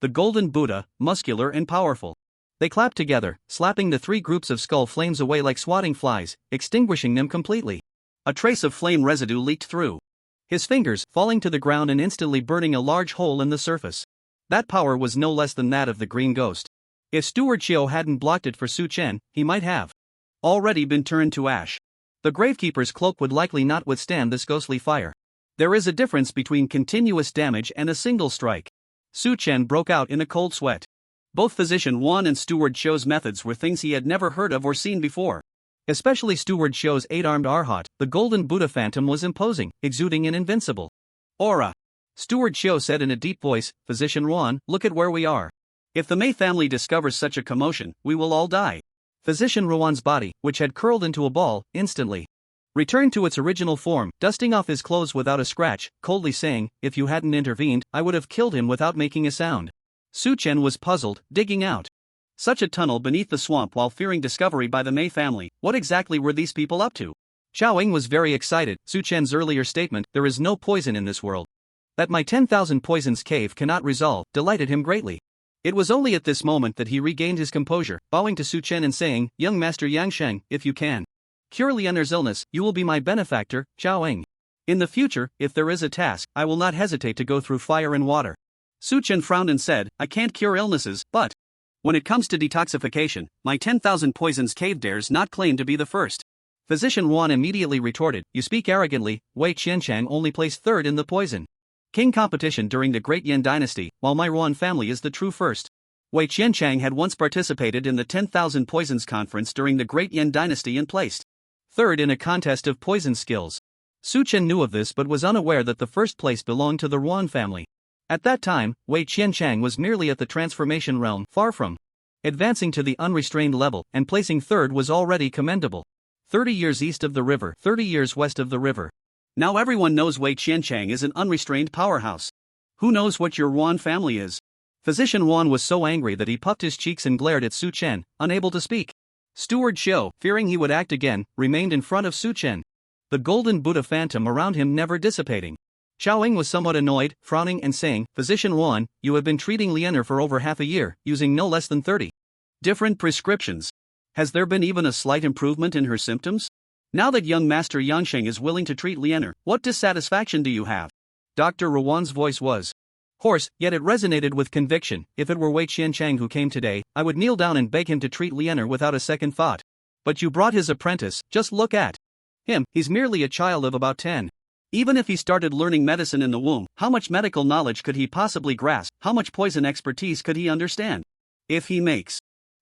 the golden Buddha, muscular and powerful. They clapped together, slapping the 3 groups of skull flames away like swatting flies, extinguishing them completely. A trace of flame residue leaked through his fingers, falling to the ground and instantly burning a large hole in the surface. That power was no less than that of the green ghost. If Steward Chiu hadn't blocked it for Su Chen, he might have already been turned to ash. The Gravekeeper's cloak would likely not withstand this ghostly fire. There is a difference between continuous damage and a single strike. Su Chen broke out in a cold sweat. Both Physician Yuan and Steward Chiu's methods were things he had never heard of or seen before. Especially Steward Chiu's 8-armed Arhat, the golden Buddha phantom was imposing, exuding an invincible aura. Steward Chiu said in a deep voice, "Physician Yuan, look at where we are. If the Mei family discovers such a commotion, we will all die." Physician Yuan's body, which had curled into a ball, instantly returned to its original form, dusting off his clothes without a scratch, coldly saying, "If you hadn't intervened, I would have killed him without making a sound." Su Chen was puzzled, digging out such a tunnel beneath the swamp while fearing discovery by the Mei family. What exactly were these people up to? Chowing was very excited. Su Chen's earlier statement, "There is no poison in this world that my 10,000 poisons cave cannot resolve," delighted him greatly. It was only at this moment that he regained his composure, bowing to Su Chen and saying, "Young Master Yangsheng, if you can cure Lianer's illness, you will be my benefactor, Chowing. In the future, if there is a task, I will not hesitate to go through fire and water." Su Chen frowned and said, "I can't cure illnesses, but When it comes to detoxification, my 10,000 poisons cave dares not claim to be the first. Physician Yuan immediately retorted, you speak arrogantly, Wei Qianchang only placed third in the poison king competition during the Great Yuan dynasty, while my Yuan family is the true first. Wei Qianchang had once participated in the 10,000 Poisons Conference during the Great Yuan dynasty and placed third in a contest of poison skills. Su Chen knew of this but was unaware that the first place belonged to the Yuan family. At that time, Wei Qianchang was merely at the transformation realm, far from advancing to the unrestrained level, and placing third was already commendable. 30 years east of the river, 30 years west of the river. Now everyone knows Wei Qianchang is an unrestrained powerhouse. Who knows what your Yuan family is? Physician Yuan was so angry that he puffed his cheeks and glared at Su Chen, unable to speak. Steward Xiu, fearing he would act again, remained in front of Su Chen, the golden Buddha phantom around him never dissipating. Xiaoying was somewhat annoyed, frowning and saying, Physician Yuan, you have been treating Lianer for over half a year, using no less than 30 different prescriptions. Has there been even a slight improvement in her symptoms? Now that young Master Yangsheng is willing to treat Lianer, what dissatisfaction do you have? Dr. Yuan's voice was hoarse, yet it resonated with conviction. If it were Wei Qianchang who came today, I would kneel down and beg him to treat Lianer without a second thought. But you brought his apprentice, just look at him, he's merely a child of about 10. Even if he started learning medicine in the womb, how much medical knowledge could he possibly grasp? How much poison expertise could he understand? If he makes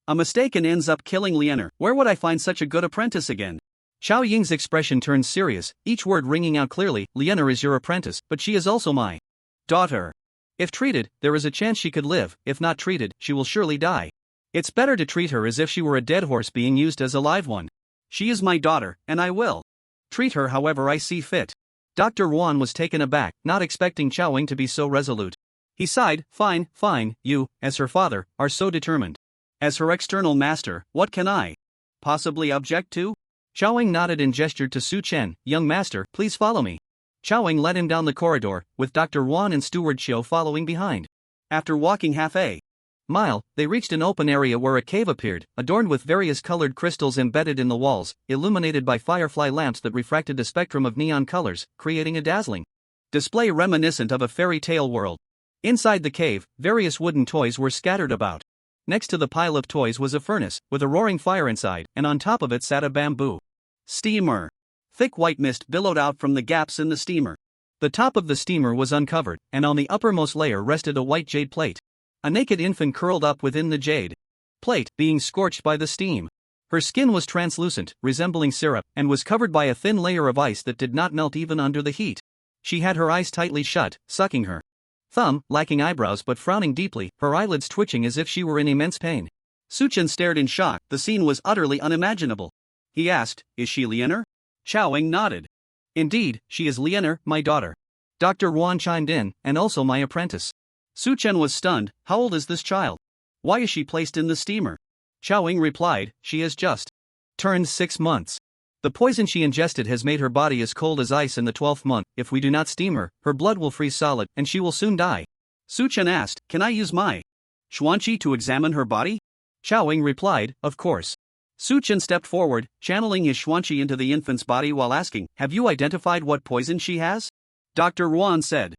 a mistake and ends up killing Lianer, where would I find such a good apprentice again? Xiao Ying's expression turned serious, each word ringing out clearly, Lianer is your apprentice, but she is also my daughter. If treated, there is a chance she could live, if not treated, she will surely die. It's better to treat her as if she were a dead horse being used as a live one. She is my daughter, and I will treat her however I see fit. Dr. Yuan was taken aback, not expecting Xiaoying to be so resolute. He sighed, fine, you, as her father, are so determined. As her external master, what can I possibly object to? Xiaoying nodded and gestured to Su Chen, young master, please follow me. Xiaoying led him down the corridor, with Dr. Yuan and Steward Xiu following behind. After walking half a mile, they reached an open area where a cave appeared, adorned with various colored crystals embedded in the walls, illuminated by firefly lamps that refracted a spectrum of neon colors, creating a dazzling display reminiscent of a fairy tale world. Inside the cave, various wooden toys were scattered about. Next to the pile of toys was a furnace, with a roaring fire inside, and on top of it sat a bamboo steamer. Thick white mist billowed out from the gaps in the steamer. The top of the steamer was uncovered, and on the uppermost layer rested a white jade plate. A naked infant curled up within the jade plate, being scorched by the steam. Her skin was translucent, resembling syrup, and was covered by a thin layer of ice that did not melt even under the heat. She had her eyes tightly shut, sucking her thumb, lacking eyebrows but frowning deeply, her eyelids twitching as if she were in immense pain. Su Chen stared in shock, the scene was utterly unimaginable. He asked, is she Lianer? Xiaoying nodded. Indeed, she is Lianer, my daughter. Dr. Yuan chimed in, and also my apprentice. Su Chen was stunned, how old is this child? Why is she placed in the steamer? Xiaoying replied, she has just turned 6 months. The poison she ingested has made her body as cold as ice in the 12th month. If we do not steam her, her blood will freeze solid, and she will soon die. Su Chen asked, can I use my xuanqi to examine her body? Xiaoying replied, of course. Su Chen stepped forward, channeling his xuanqi into the infant's body while asking, have you identified what poison she has? Dr. Yuan said,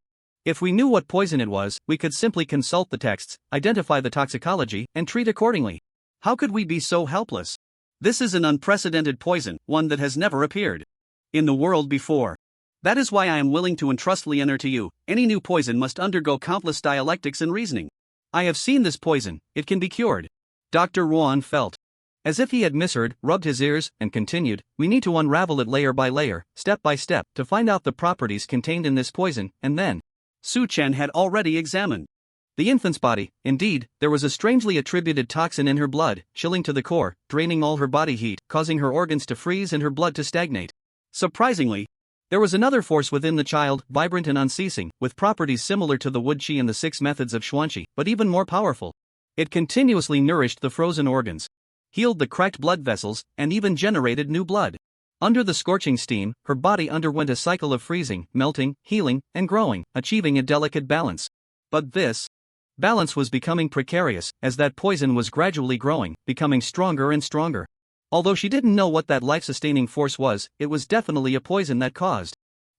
if we knew what poison it was, we could simply consult the texts, identify the toxicology, and treat accordingly. How could we be so helpless? This is an unprecedented poison, one that has never appeared in the world before. That is why I am willing to entrust Lianer to you. Any new poison must undergo countless dialectics and reasoning. I have seen this poison, it can be cured. Dr. Yuan felt as if he had misheard, rubbed his ears, and continued, we need to unravel it layer by layer, step by step, to find out the properties contained in this poison, and then. Su Chen had already examined the infant's body. Indeed, there was a strangely attributed toxin in her blood, chilling to the core, draining all her body heat, causing her organs to freeze and her blood to stagnate. Surprisingly, there was another force within the child, vibrant and unceasing, with properties similar to the wood qi and the 6 methods of xuanqi, but even more powerful. It continuously nourished the frozen organs, healed the cracked blood vessels, and even generated new blood. Under the scorching steam, her body underwent a cycle of freezing, melting, healing, and growing, achieving a delicate balance. But this balance was becoming precarious, as that poison was gradually growing, becoming stronger and stronger. Although she didn't know what that life-sustaining force was, it was definitely a poison that caused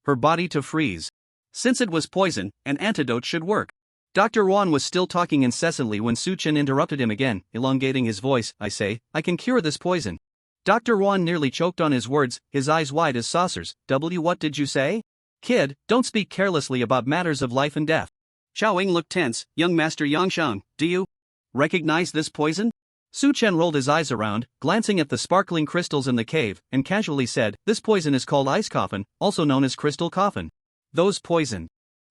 her body to freeze. Since it was poison, an antidote should work. Dr. Yuan was still talking incessantly when Su Chen interrupted him again, elongating his voice. I say, I can cure this poison. Dr. Yuan nearly choked on his words, his eyes wide as saucers. What did you say? Kid, don't speak carelessly about matters of life and death. Xiaoying looked tense. Young Master Yangshang, do you recognize this poison? Su Chen rolled his eyes around, glancing at the sparkling crystals in the cave, and casually said, this poison is called ice coffin, also known as crystal coffin. Those poison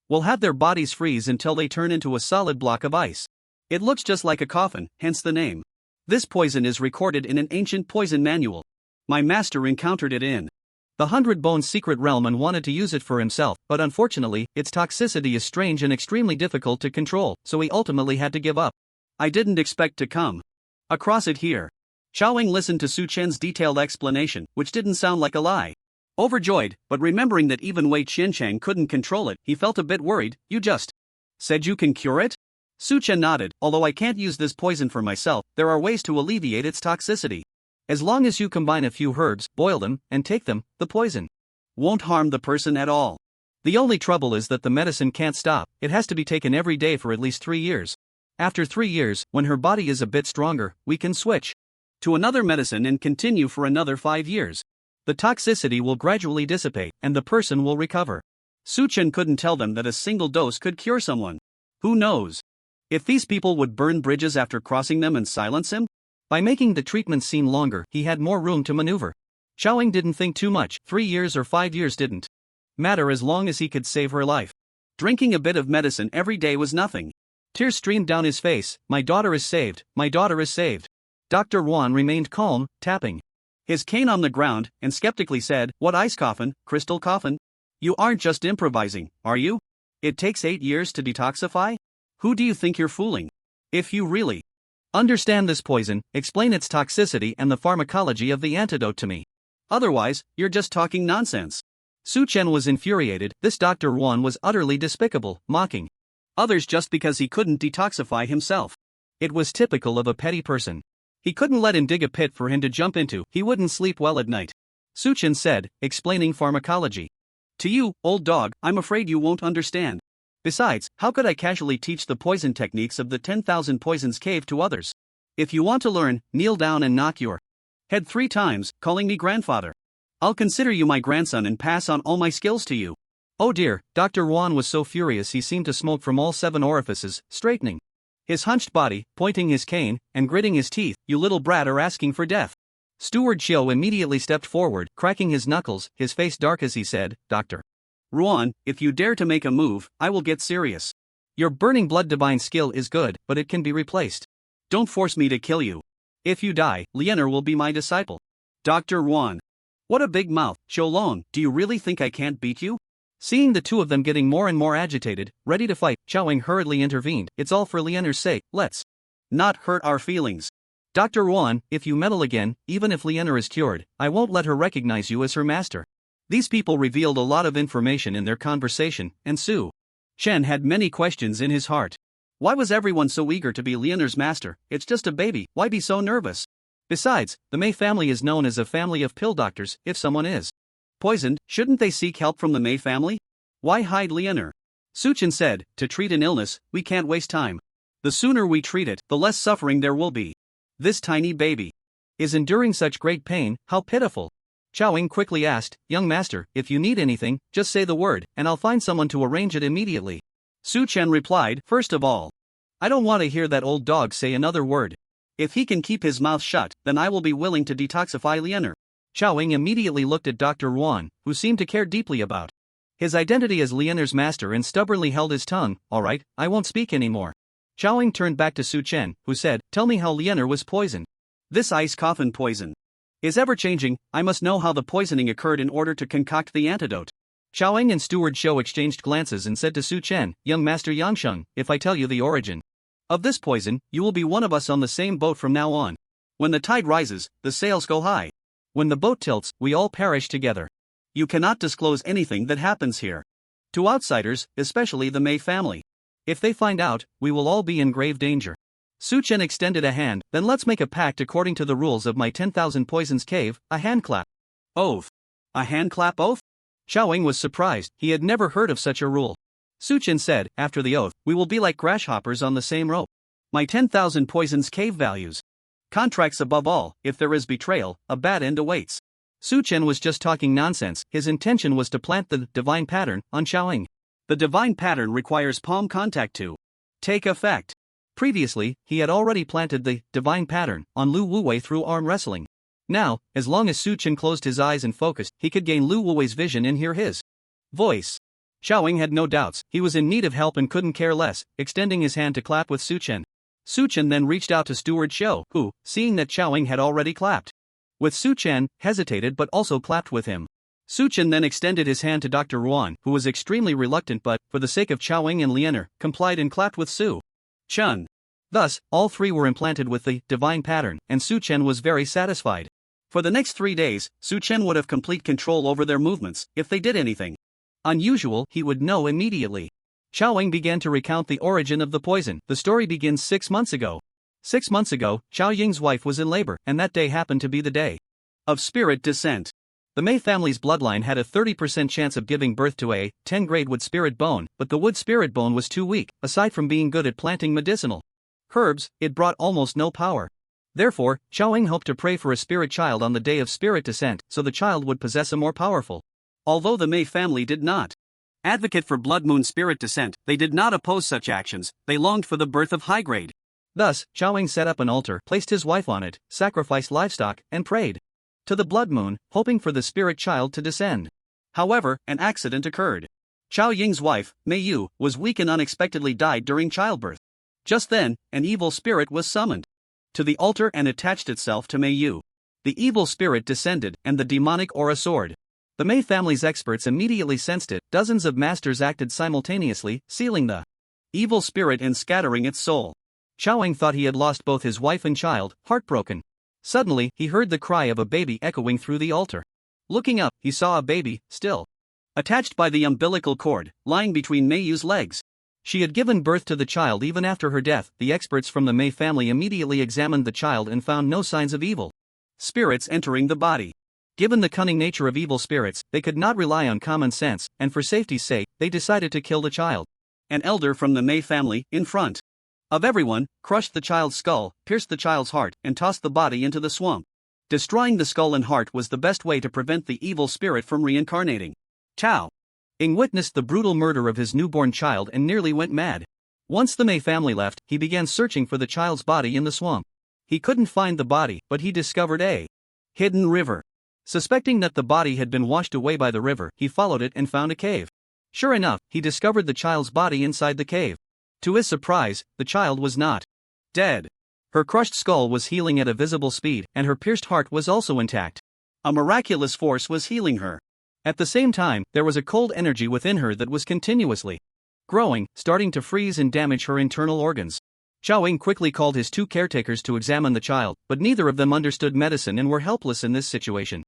will have their bodies freeze until they turn into a solid block of ice. It looks just like a coffin, hence the name. This poison is recorded in an ancient poison manual. My master encountered it in the 100 Bones secret realm and wanted to use it for himself, but unfortunately, its toxicity is strange and extremely difficult to control, so he ultimately had to give up. I didn't expect to come across it here. Xiaoying listened to Su Chen's detailed explanation, which didn't sound like a lie. Overjoyed, but remembering that even Wei Qianchang couldn't control it, he felt a bit worried. You just said you can cure it? Su Chen nodded. Although I can't use this poison for myself, there are ways to alleviate its toxicity. As long as you combine a few herbs, boil them, and take them, the poison won't harm the person at all. The only trouble is that the medicine can't stop, it has to be taken every day for at least 3 years. After 3 years, when her body is a bit stronger, we can switch to another medicine and continue for another 5 years. The toxicity will gradually dissipate, and the person will recover. Su Chen couldn't tell them that a single dose could cure someone. Who knows? If these people would burn bridges after crossing them and silence him? By making the treatment scene longer, he had more room to maneuver. Xiaoying didn't think too much. 3 years or 5 years didn't matter as long as he could save her life. Drinking a bit of medicine every day was nothing. Tears streamed down his face. My daughter is saved, my daughter is saved. Dr. Yuan remained calm, tapping his cane on the ground, and skeptically said, what ice coffin, crystal coffin? You aren't just improvising, are you? It takes 8 years to detoxify? Who do you think you're fooling? If you really understand this poison, explain its toxicity and the pharmacology of the antidote to me. Otherwise, you're just talking nonsense. Su Chen was infuriated. This Dr. Yuan was utterly despicable, mocking others just because he couldn't detoxify himself. It was typical of a petty person. He couldn't let him dig a pit for him to jump into, he wouldn't sleep well at night. Su Chen said, explaining pharmacology. To you, old dog, I'm afraid you won't understand. Besides, how could I casually teach the poison techniques of the 10,000 Poisons Cave to others? If you want to learn, kneel down and knock your head 3 times, calling me grandfather. I'll consider you my grandson and pass on all my skills to you. Oh dear, Dr. Yuan was so furious he seemed to smoke from all 7 orifices, straightening his hunched body, pointing his cane, and gritting his teeth. You little brat are asking for death. Steward Xiao immediately stepped forward, cracking his knuckles, his face dark as he said, Dr. Yuan, if you dare to make a move, I will get serious. Your burning blood divine skill is good, but it can be replaced. Don't force me to kill you. If you die, Lianer will be my disciple. Dr. Yuan. What a big mouth, Xiaolong, do you really think I can't beat you? Seeing the two of them getting more and more agitated, ready to fight, Xiaoying hurriedly intervened. It's all for Lianer's sake, let's not hurt our feelings. Dr. Yuan, if you meddle again, even if Lianer is cured, I won't let her recognize you as her master. These people revealed a lot of information in their conversation, and Su Chen had many questions in his heart. Why was everyone so eager to be Lianer's master? It's just a baby, why be so nervous? Besides, the Mei family is known as a family of pill doctors. If someone is poisoned, shouldn't they seek help from the Mei family? Why hide Lianer? Su Chen said, to treat an illness, we can't waste time. The sooner we treat it, the less suffering there will be. This tiny baby is enduring such great pain, how pitiful. Xiaoying quickly asked, young master, if you need anything, just say the word, and I'll find someone to arrange it immediately. Su Chen replied, first of all, I don't want to hear that old dog say another word. If he can keep his mouth shut, then I will be willing to detoxify Lianer. Xiaoying immediately looked at Dr. Yuan, who seemed to care deeply about his identity as Lianer's master and stubbornly held his tongue. All right, I won't speak anymore. Xiaoying turned back to Su Chen, who said, tell me how Lianer was poisoned. This ice coffin poison is ever-changing. I must know how the poisoning occurred in order to concoct the antidote. Xiaoying and Steward Shou exchanged glances and said to Su Chen, young master Yangsheng, if I tell you the origin of this poison, you will be one of us on the same boat from now on. When the tide rises, the sails go high. When the boat tilts, we all perish together. You cannot disclose anything that happens here to outsiders, especially the Mei family. If they find out, we will all be in grave danger. Su Chen extended a hand. Then let's make a pact according to the rules of my 10,000 Poisons Cave, a handclap oath. A handclap oath? Xiaoying was surprised, he had never heard of such a rule. Suchen said, after the oath, we will be like grasshoppers on the same rope. My 10,000 poisons cave values. Contracts above all, if there is betrayal, a bad end awaits. Suchen was just talking nonsense, his intention was to plant the divine pattern on Xiaoying. The divine pattern requires palm contact to take effect. Previously, he had already planted the divine pattern on Lu Wuwei through arm wrestling. Now, as long as Suchen closed his eyes and focused, he could gain Lu Wuwei's vision and hear his voice. Xiaoying had no doubts, he was in need of help and couldn't care less, extending his hand to clap with Suchen. Suchen then reached out to Steward Xiao, who, seeing that Xiaoying had already clapped with Suchen, hesitated but also clapped with him. Suchen then extended his hand to Dr. Yuan, who was extremely reluctant but, for the sake of Xiaoying and Lianer, complied and clapped with Su Chen. Thus, all three were implanted with the divine pattern, and Su Chen was very satisfied. For the next 3 days, Su Chen would have complete control over their movements. If they did anything unusual, he would know immediately. Xiaoying began to recount the origin of the poison. The story begins 6 months ago. 6 months ago, Xiaoying's wife was in labor, and that day happened to be the day of spirit descent. The Mei family's bloodline had a 30% chance of giving birth to a 10-grade wood spirit bone, but the wood spirit bone was too weak. Aside from being good at planting medicinal herbs, it brought almost no power. Therefore, Xiaoying hoped to pray for a spirit child on the day of spirit descent, so the child would possess a more powerful. Although the Mei family did not advocate for blood moon spirit descent, they did not oppose such actions. They longed for the birth of high grade. Thus, Xiaoying set up an altar, placed his wife on it, sacrificed livestock, and prayed to the blood moon, hoping for the spirit child to descend. However, an accident occurred. Xiaoying's wife, Mei Yu, was weak and unexpectedly died during childbirth. Just then, an evil spirit was summoned to the altar and attached itself to Mei Yu. The evil spirit descended, and the demonic aura soared. The Mei family's experts immediately sensed it. Dozens of masters acted simultaneously, sealing the evil spirit and scattering its soul. Xiaoying thought he had lost both his wife and child, heartbroken. Suddenly, he heard the cry of a baby echoing through the altar. Looking up, he saw a baby, still attached by the umbilical cord, lying between Mei Yu's legs. She had given birth to the child even after her death. The experts from the Mei family immediately examined the child and found no signs of evil spirits entering the body. Given the cunning nature of evil spirits, they could not rely on common sense, and for safety's sake, they decided to kill the child. An elder from the Mei family, in front of everyone, crushed the child's skull, pierced the child's heart, and tossed the body into the swamp. Destroying the skull and heart was the best way to prevent the evil spirit from reincarnating. Tao Ying witnessed the brutal murder of his newborn child and nearly went mad. Once the Mei family left, he began searching for the child's body in the swamp. He couldn't find the body, but he discovered a hidden river. Suspecting that the body had been washed away by the river, he followed it and found a cave. Sure enough, he discovered the child's body inside the cave. To his surprise, the child was not dead. Her crushed skull was healing at a visible speed, and her pierced heart was also intact. A miraculous force was healing her. At the same time, there was a cold energy within her that was continuously growing, starting to freeze and damage her internal organs. Xiaoying quickly called his 2 caretakers to examine the child, but neither of them understood medicine and were helpless in this situation.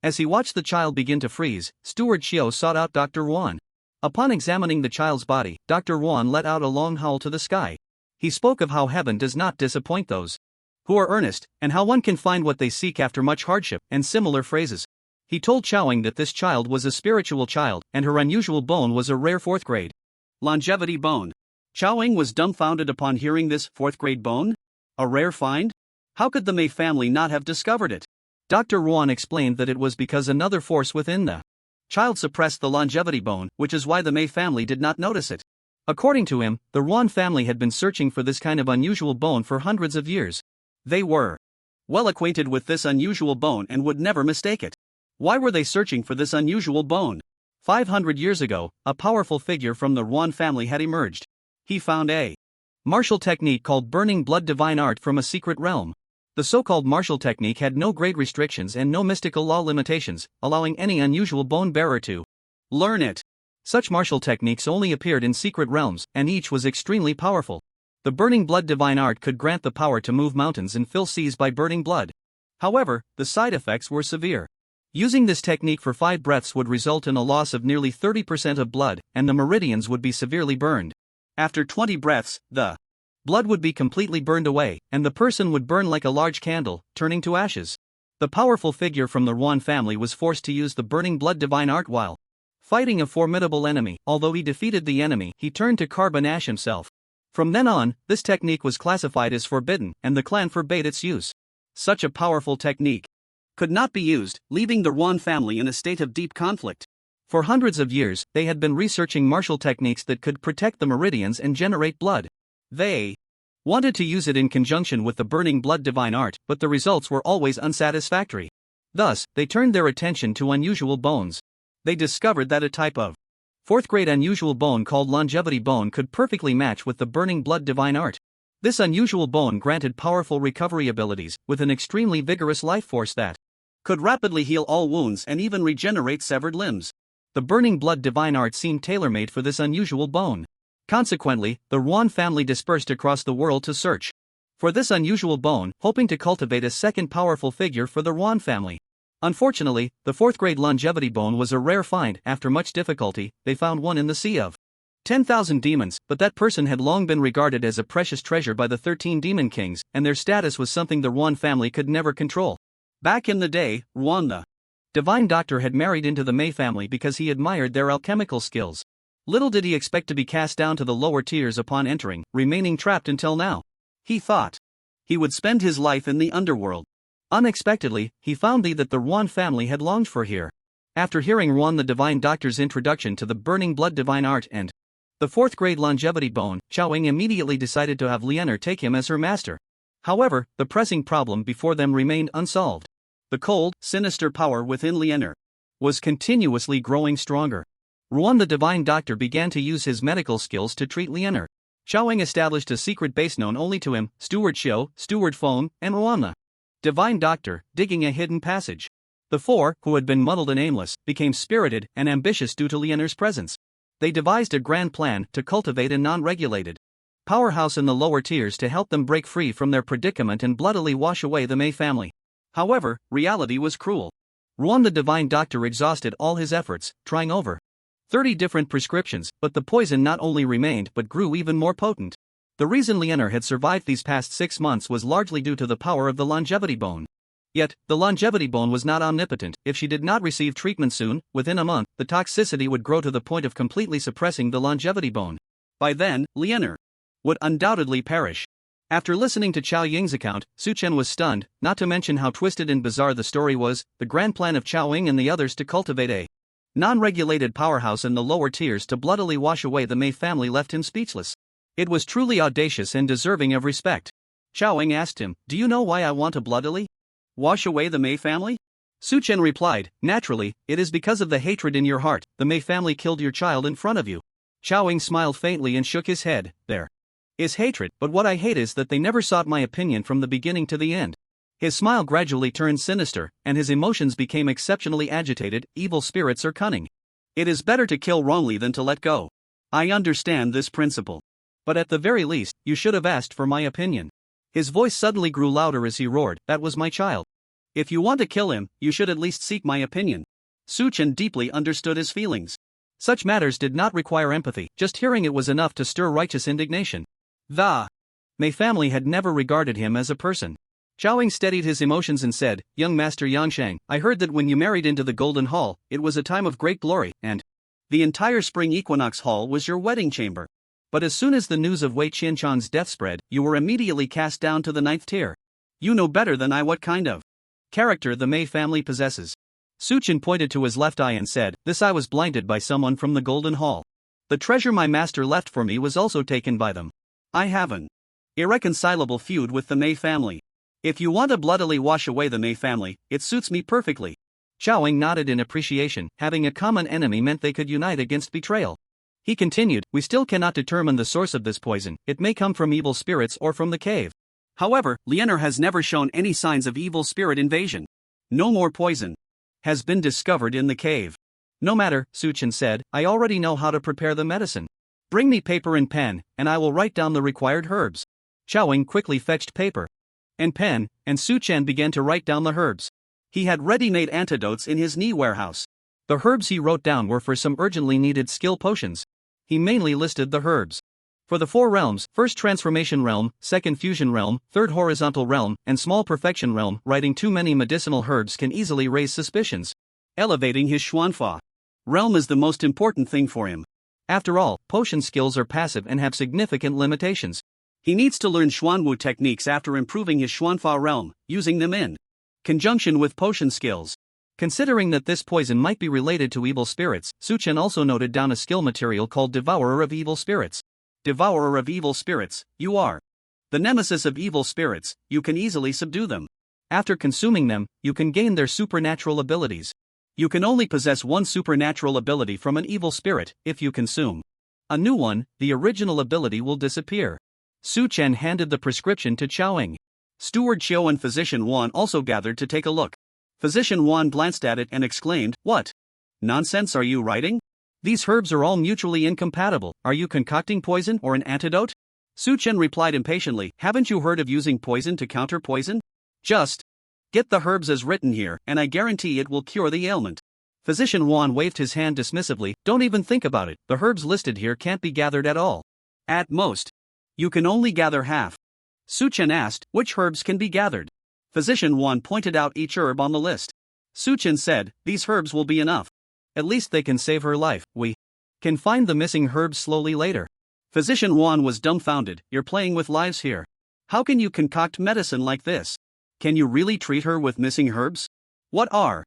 As he watched the child begin to freeze, Steward Xiao sought out Dr. Yuan. Upon examining the child's body, Dr. Yuan let out a long howl to the sky. He spoke of how heaven does not disappoint those who are earnest, and how one can find what they seek after much hardship, and similar phrases. He told Xiaoying that this child was a spiritual child, and her unusual bone was a rare 4th grade longevity bone. Xiaoying was dumbfounded upon hearing this 4th grade bone? A rare find? How could the Mei family not have discovered it? Dr. Yuan explained that it was because another force within the child suppressed the longevity bone, which is why the Mei family did not notice it. According to him, the Yuan family had been searching for this kind of unusual bone for hundreds of years. They were well acquainted with this unusual bone and would never mistake it. Why were they searching for this unusual bone? 500 years ago, a powerful figure from the Yuan family had emerged. He found a martial technique called burning blood divine art from a secret realm. The so-called martial technique had no grade restrictions and no mystical law limitations, allowing any unusual bone bearer to learn it. Such martial techniques only appeared in secret realms, and each was extremely powerful. The burning blood divine art could grant the power to move mountains and fill seas by burning blood. However, the side effects were severe. Using this technique for 5 breaths would result in a loss of nearly 30% of blood, and the meridians would be severely burned. After 20 breaths, the blood would be completely burned away, and the person would burn like a large candle, turning to ashes. The powerful figure from the Yuan family was forced to use the burning blood divine art while fighting a formidable enemy. Although he defeated the enemy, he turned to carbon ash himself. From then on, this technique was classified as forbidden, and the clan forbade its use. Such a powerful technique could not be used, leaving the Yuan family in a state of deep conflict. For hundreds of years, they had been researching martial techniques that could protect the meridians and generate blood. They wanted to use it in conjunction with the burning blood divine art, but the results were always unsatisfactory. Thus, they turned their attention to unusual bones. They discovered that a type of fourth-grade unusual bone called longevity bone could perfectly match with the burning blood divine art. This unusual bone granted powerful recovery abilities, with an extremely vigorous life force that could rapidly heal all wounds and even regenerate severed limbs. The burning blood divine art seemed tailor-made for this unusual bone. Consequently, the Yuan family dispersed across the world to search for this unusual bone, hoping to cultivate a second powerful figure for the Yuan family. Unfortunately, the fourth-grade longevity bone was a rare find. After much difficulty, they found one in the sea of 10,000 demons, but that person had long been regarded as a precious treasure by the 13 demon kings, and their status was something the Yuan family could never control. Back in the day, Yuan the divine doctor had married into the Mei family because he admired their alchemical skills. Little did he expect to be cast down to the lower tiers upon entering, remaining trapped until now. He thought he would spend his life in the underworld. Unexpectedly, he found that the Yuan family had longed for here. After hearing Yuan the divine doctor's introduction to the burning blood divine art and the fourth-grade longevity bone, Xiaoying immediately decided to have Lianer take him as her master. However, the pressing problem before them remained unsolved. The cold, sinister power within Lianer was continuously growing stronger. Yuan the divine doctor began to use his medical skills to treat Lianer. Xiaoying established a secret base known only to him, Steward Xiu, Steward Feng, and Yuan the divine doctor, digging a hidden passage. The four, who had been muddled and aimless, became spirited and ambitious due to Lianer's presence. They devised a grand plan to cultivate a non-regulated powerhouse in the lower tiers to help them break free from their predicament and bloodily wash away the Mei family. However, reality was cruel. Yuan the divine doctor exhausted all his efforts, trying over 30 different prescriptions, but the poison not only remained but grew even more potent. The reason Lianer had survived these past 6 months was largely due to the power of the longevity bone. Yet, the longevity bone was not omnipotent. If she did not receive treatment soon, within a month, the toxicity would grow to the point of completely suppressing the longevity bone. By then, Lianer would undoubtedly perish. After listening to Chao Ying's account, Su Chen was stunned, not to mention how twisted and bizarre the story was. The grand plan of Chao Ying and the others to cultivate a non-regulated powerhouse in the lower tiers to bloodily wash away the Mei family left him speechless. It was truly audacious and deserving of respect. Chao Ying asked him, "Do you know why I want to bloodily wash away the Mei family?" Su Chen replied, "Naturally, it is because of the hatred in your heart. The Mei family killed your child in front of you." Chao Ying smiled faintly and shook his head. "There is hatred, but what I hate is that they never sought my opinion from the beginning to the end." His smile gradually turned sinister, and his emotions became exceptionally agitated. Evil spirits are cunning. It is better to kill wrongly than to let go. I understand this principle. But at the very least, you should have asked for my opinion. His voice suddenly grew louder as he roared, "That was my child. If you want to kill him, you should at least seek my opinion." Su Chen deeply understood his feelings. Such matters did not require empathy, just hearing it was enough to stir righteous indignation. The Mei family had never regarded him as a person. Xiaoying steadied his emotions and said, "Young Master Yangshang, I heard that when you married into the Golden Hall, it was a time of great glory, and the entire Spring Equinox Hall was your wedding chamber. But as soon as the news of Wei Qianchang's death spread, you were immediately cast down to the 9th tier. You know better than I what kind of character the Mei family possesses." Su Chen pointed to his left eye and said, "This eye was blinded by someone from the Golden Hall. The treasure my master left for me was also taken by them. I have an irreconcilable feud with the Mei family. If you want to bloodily wash away the Mei family, it suits me perfectly." Xiaoying nodded in appreciation. Having a common enemy meant they could unite against betrayal. He continued, "We still cannot determine the source of this poison. It may come from evil spirits or from the cave. However, Lianer has never shown any signs of evil spirit invasion. No more poison has been discovered in the cave." "No matter," Su Chen said, "I already know how to prepare the medicine. Bring me paper and pen, and I will write down the required herbs." Xiaoying quickly fetched paper and pen, and Su Chen began to write down the herbs. He had ready-made antidotes in his knee warehouse. The herbs he wrote down were for some urgently needed skill potions. He mainly listed the herbs for the 4 realms: first transformation realm, second fusion realm, third horizontal realm, and small perfection realm. Writing too many medicinal herbs can easily raise suspicions, elevating his xuanfa. Realm is the most important thing for him. After all, potion skills are passive and have significant limitations. He needs to learn Xuanwu techniques after improving his Xuanfa realm, using them in conjunction with potion skills. Considering that this poison might be related to evil spirits, Suchen also noted down a skill material called Devourer of Evil Spirits. Devourer of Evil Spirits, you are the nemesis of evil spirits, you can easily subdue them. After consuming them, you can gain their supernatural abilities. You can only possess one supernatural ability from an evil spirit if you consume a new one, the original ability will disappear. Su Chen handed the prescription to Chaoing. Steward Xiao and Physician Yuan also gathered to take a look. Physician Yuan glanced at it and exclaimed, "What nonsense are you writing? These herbs are all mutually incompatible. Are you concocting poison or an antidote?" Su Chen replied impatiently, "Haven't you heard of using poison to counter poison? Just get the herbs as written here, and I guarantee it will cure the ailment." Physician Yuan waved his hand dismissively, "Don't even think about it, the herbs listed here can't be gathered at all. At most, you can only gather half." Su Chen asked, "Which herbs can be gathered?" Physician Yuan pointed out each herb on the list. Su Chen said, "These herbs will be enough. At least they can save her life. We can find the missing herbs slowly later." Physician Yuan was dumbfounded. "You're playing with lives here. How can you concoct medicine like this? Can you really treat her with missing herbs? What are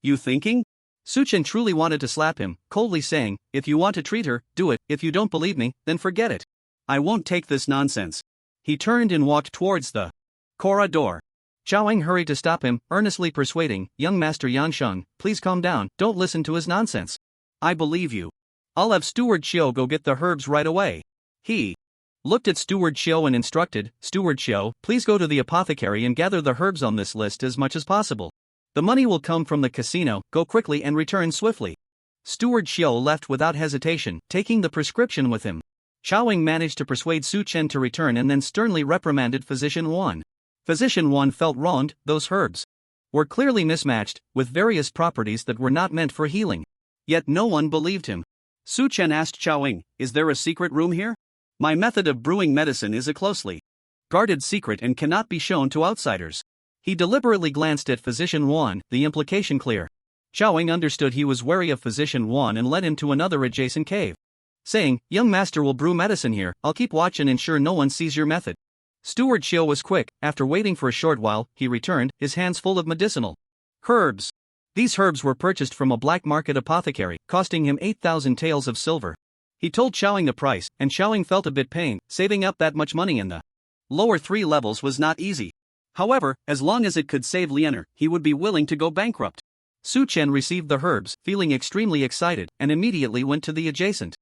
you thinking?" Su Chen truly wanted to slap him, coldly saying, "If you want to treat her, do it. If you don't believe me, then forget it. I won't take this nonsense." He turned and walked towards the corridor. Chaoing hurried to stop him, earnestly persuading, "Young Master Yansheng, please calm down, don't listen to his nonsense. I believe you. I'll have Steward Xiao go get the herbs right away." He looked at Steward Xiao and instructed, "Steward Xiao, please go to the apothecary and gather the herbs on this list as much as possible. The money will come from the casino, go quickly and return swiftly." Steward Xiao left without hesitation, taking the prescription with him. Chaoing managed to persuade Su Chen to return and then sternly reprimanded Physician Yuan. Physician Yuan felt wronged. Those herbs were clearly mismatched, with various properties that were not meant for healing. Yet no one believed him. Su Chen asked Chaoing, "Is there a secret room here? My method of brewing medicine is a closely guarded secret and cannot be shown to outsiders." He deliberately glanced at Physician Yuan, the implication clear. Chaoing understood he was wary of Physician Yuan and led him to another adjacent cave, saying, "Young master will brew medicine here, I'll keep watch and ensure no one sees your method." Steward Xiao was quick. After waiting for a short while, he returned, his hands full of medicinal herbs. These herbs were purchased from a black market apothecary, costing him 8,000 taels of silver. He told Chaoing the price, and Chaoing felt a bit pain. Saving up that much money in the lower 3 levels was not easy. However, as long as it could save Lianer, he would be willing to go bankrupt. Su Chen received the herbs, feeling extremely excited, and immediately went to the adjacent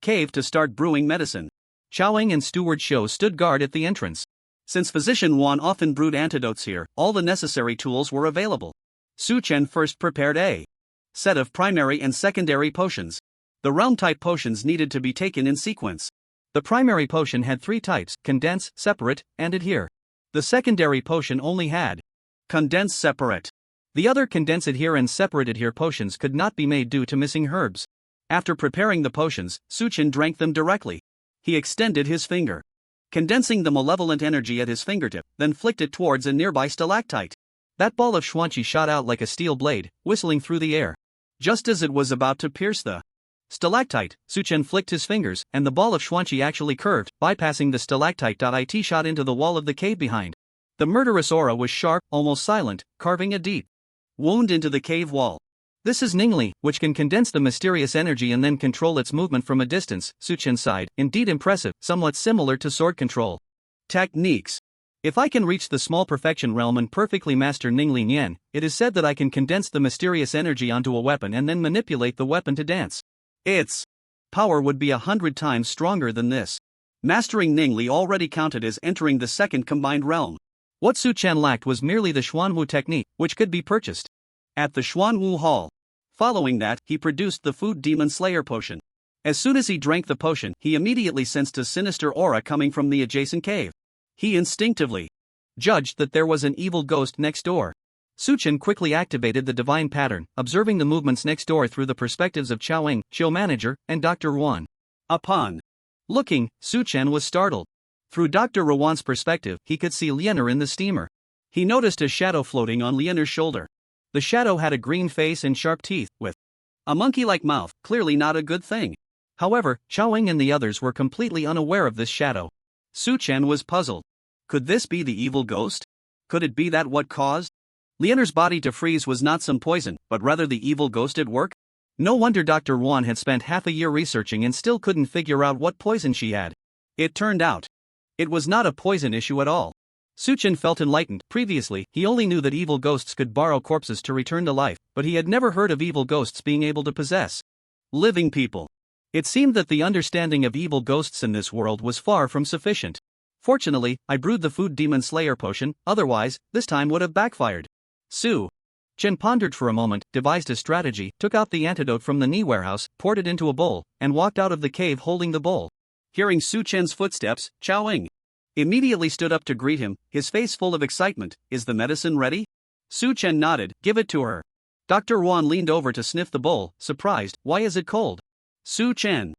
cave to start brewing medicine. Chaoing and Steward Xiao stood guard at the entrance. Since Physician Yuan often brewed antidotes here, all the necessary tools were available. Su Chen first prepared a set of primary and secondary potions. The realm-type potions needed to be taken in sequence. The primary potion had 3 types: condense, separate, and adhere. The secondary potion only had condense separate. The other condense adhere and separate adhere potions could not be made due to missing herbs. After preparing the potions, Su Chen drank them directly. He extended his finger, condensing the malevolent energy at his fingertip, then flicked it towards a nearby stalactite. That ball of Xuanqi shot out like a steel blade, whistling through the air. Just as it was about to pierce the stalactite, Su Chen flicked his fingers, and the ball of Xuanqi actually curved, bypassing the stalactite. It shot into the wall of the cave behind. The murderous aura was sharp, almost silent, carving a deep wound into the cave wall. "This is Ningli, which can condense the mysterious energy and then control its movement from a distance," Su Chen sighed. "Indeed impressive, somewhat similar to sword control techniques. If I can reach the small perfection realm and perfectly master Ningli Nian, it is said that I can condense the mysterious energy onto a weapon and then manipulate the weapon to dance. Its power would be 100 times stronger than this. Mastering Ningli already counted as entering the second combined realm. What Su Chen lacked was merely the Xuanwu technique, which could be purchased at the Xuanwu Hall. Following that, he produced the Food Demon Slayer potion. As soon as he drank the potion, he immediately sensed a sinister aura coming from the adjacent cave. He instinctively judged that there was an evil ghost next door. Su Chen quickly activated the divine pattern, observing the movements next door through the perspectives of Chaoing, Xiao Manager, and Dr. Yuan. Upon looking, Su Chen was startled. Through Dr. Yuan's perspective, he could see Lianer in the steamer. He noticed a shadow floating on Lianer's shoulder. The shadow had a green face and sharp teeth, with A monkey-like mouth, clearly not a good thing. However, Xiaoying and the others were completely unaware of this shadow. Su Chen was puzzled. Could this be the evil ghost? Could it be that what caused Lianer's body to freeze was not some poison, but rather the evil ghost at work? No wonder Dr. Yuan had spent half a year researching and still couldn't figure out what poison she had. It turned out, it was not a poison issue at all. Su Chen felt enlightened. Previously, he only knew that evil ghosts could borrow corpses to return to life, but he had never heard of evil ghosts being able to possess living people. It seemed that the understanding of evil ghosts in this world was far from sufficient. Fortunately, I brewed the food demon slayer potion, otherwise, this time would have backfired. Su Chen pondered for a moment, devised a strategy, took out the antidote from the knee warehouse, poured it into a bowl, and walked out of the cave holding the bowl. Hearing Su Chen's footsteps, Xiaoying immediately stood up to greet him, his face full of excitement. Is the medicine ready? Su Chen nodded. Give it to her. Dr. Yuan leaned over to sniff the bowl, surprised. Why is it cold? Su Chen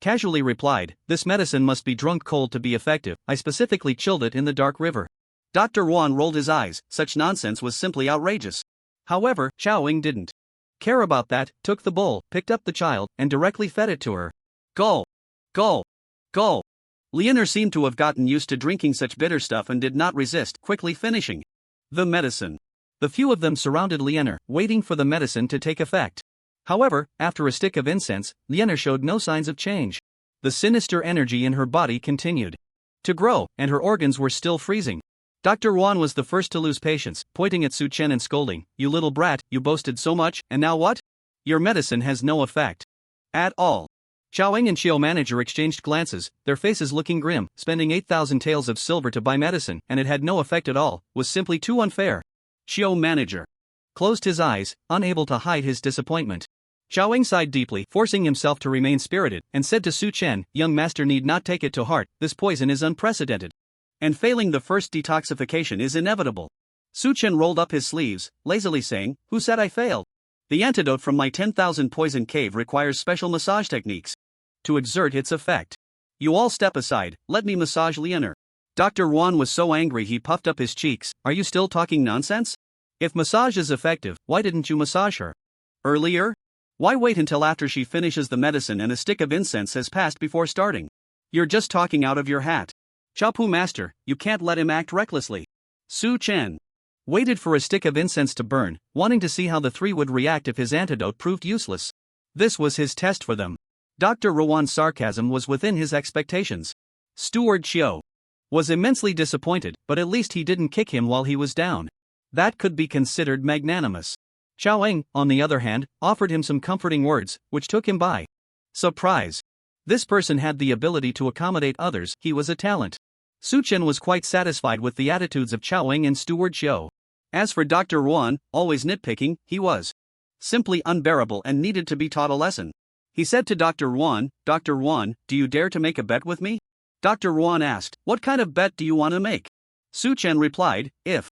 casually replied, this medicine must be drunk cold to be effective. I specifically chilled it in the dark river. Dr. Yuan rolled his eyes. Such nonsense was simply outrageous. However, Xiaoying didn't care about that, took the bowl, picked up the child, and directly fed it to her. Go! Go! Go! Lianer seemed to have gotten used to drinking such bitter stuff and did not resist, quickly finishing the medicine. The few of them surrounded Lianer, waiting for the medicine to take effect. However, after a stick of incense, Lianer showed no signs of change. The sinister energy in her body continued to grow, and her organs were still freezing. Dr. Yuan was the first to lose patience, pointing at Su Chen and scolding, you little brat, you boasted so much, and now what? Your medicine has no effect. At all. Xiaoying and Xiao manager exchanged glances, their faces looking grim. Spending 8,000 taels of silver to buy medicine, and it had no effect at all, was simply too unfair. Xiao manager closed his eyes, unable to hide his disappointment. Xiaoying sighed deeply, forcing himself to remain spirited, and said to Su Chen, young master need not take it to heart, this poison is unprecedented. And failing the first detoxification is inevitable. Su Chen rolled up his sleeves, lazily saying, who said I failed? The antidote from my 10,000 poison cave requires special massage techniques to exert its effect. You all step aside, let me massage Lianer. Dr. Yuan was so angry he puffed up his cheeks. Are you still talking nonsense? If massage is effective, why didn't you massage her earlier? Why wait until after she finishes the medicine and a stick of incense has passed before starting? You're just talking out of your hat. Chapu master, you can't let him act recklessly. Su Chen waited for a stick of incense to burn, wanting to see how the three would react if his antidote proved useless. This was his test for them. Dr. Yuan's sarcasm was within his expectations. Steward Xiao was immensely disappointed, but at least he didn't kick him while he was down. That could be considered magnanimous. Xiaoying, on the other hand, offered him some comforting words, which took him by surprise. This person had the ability to accommodate others, he was a talent. Su Chen was quite satisfied with the attitudes of Xiaoying and Steward Xiao. As for Dr. Yuan, always nitpicking, he was simply unbearable and needed to be taught a lesson. He said to Dr. Yuan, Dr. Yuan, do you dare to make a bet with me? Dr. Yuan asked, what kind of bet do you want to make? Su Chen replied, if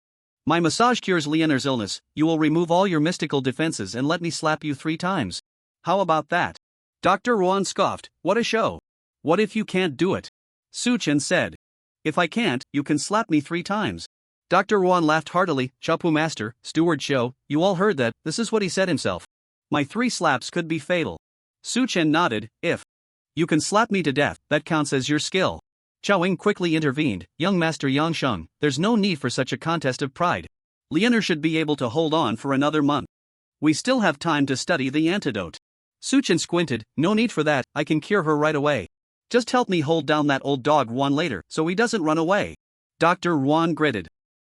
my massage cures Lianer's illness, you will remove all your mystical defenses and let me slap you 3 times. How about that? Dr. Yuan scoffed, what a show. What if you can't do it? Su Chen said, if I can't, you can slap me 3 times. Dr. Yuan laughed heartily, Chapu master, Steward Xiao, you all heard that, this is what he said himself. My 3 slaps could be fatal. Su Chen nodded, if you can slap me to death, that counts as your skill. Xiaoying quickly intervened, young master Yang Sheng, there's no need for such a contest of pride. Lianer should be able to hold on for another month. We still have time to study the antidote. Su Chen squinted, no need for that, I can cure her right away. Just help me hold down that old dog Yuan later, so he doesn't run away. Dr. Yuan gritted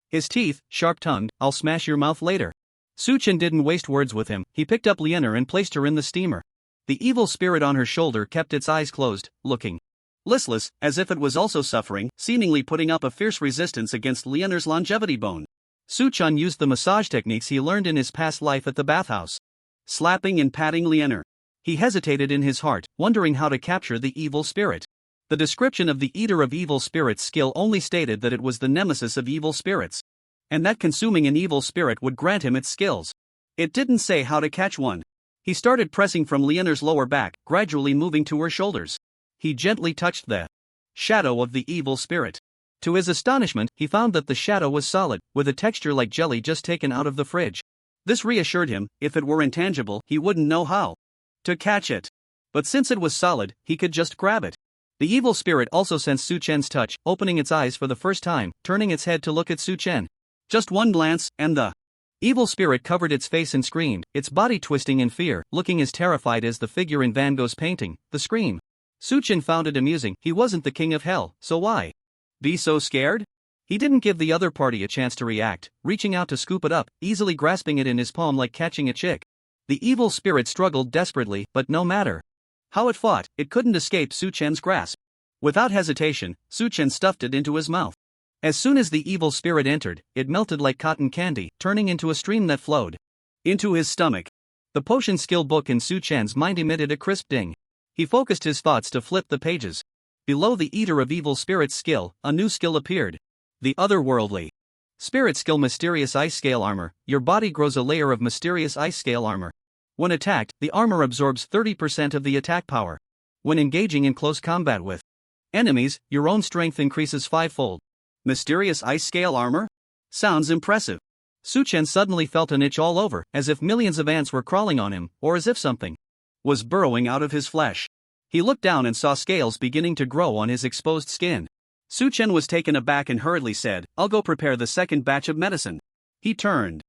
his teeth, sharp-tongued, I'll smash your mouth later. Su Chen didn't waste words with him, he picked up Lianer and placed her in the steamer. The evil spirit on her shoulder kept its eyes closed, looking listless, as if it was also suffering, seemingly putting up a fierce resistance against Lianer's longevity bone. Su Chen used the massage techniques he learned in his past life at the bathhouse, slapping and patting Lianer. He hesitated in his heart, wondering how to capture the evil spirit. The description of the Eater of Evil Spirits skill only stated that it was the nemesis of evil spirits, and that consuming an evil spirit would grant him its skills. It didn't say how to catch one. He started pressing from Lianer's lower back, gradually moving to her shoulders. He gently touched the shadow of the evil spirit. To his astonishment, he found that the shadow was solid, with a texture like jelly just taken out of the fridge. This reassured him, if it were intangible, he wouldn't know how to catch it. But since it was solid, he could just grab it. The evil spirit also sensed Su Chen's touch, opening its eyes for the first time, turning its head to look at Su Chen. Just one glance, and the evil spirit covered its face and screamed, its body twisting in fear, looking as terrified as the figure in Van Gogh's painting, The Scream. Su Chen found it amusing. He wasn't the king of hell, so why be so scared? He didn't give the other party a chance to react, reaching out to scoop it up, easily grasping it in his palm like catching a chick. The evil spirit struggled desperately, but no matter how it fought, it couldn't escape Su Chen's grasp. Without hesitation, Su Chen stuffed it into his mouth. As soon as the evil spirit entered, it melted like cotton candy, turning into a stream that flowed into his stomach. The potion skill book in Su Chen's mind emitted a crisp ding. He focused his thoughts to flip the pages. Below the Eater of Evil Spirits skill, a new skill appeared. The Otherworldly Spirit skill Mysterious Ice Scale Armor. Your body grows a layer of mysterious ice scale armor. When attacked, the armor absorbs 30% of the attack power. When engaging in close combat with enemies, your own strength increases fivefold. Mysterious ice scale armor? Sounds impressive. Su Chen suddenly felt an itch all over, as if millions of ants were crawling on him, or as if something was burrowing out of his flesh. He looked down and saw scales beginning to grow on his exposed skin. Su Chen was taken aback and hurriedly said, "I'll go prepare the second batch of medicine." He turned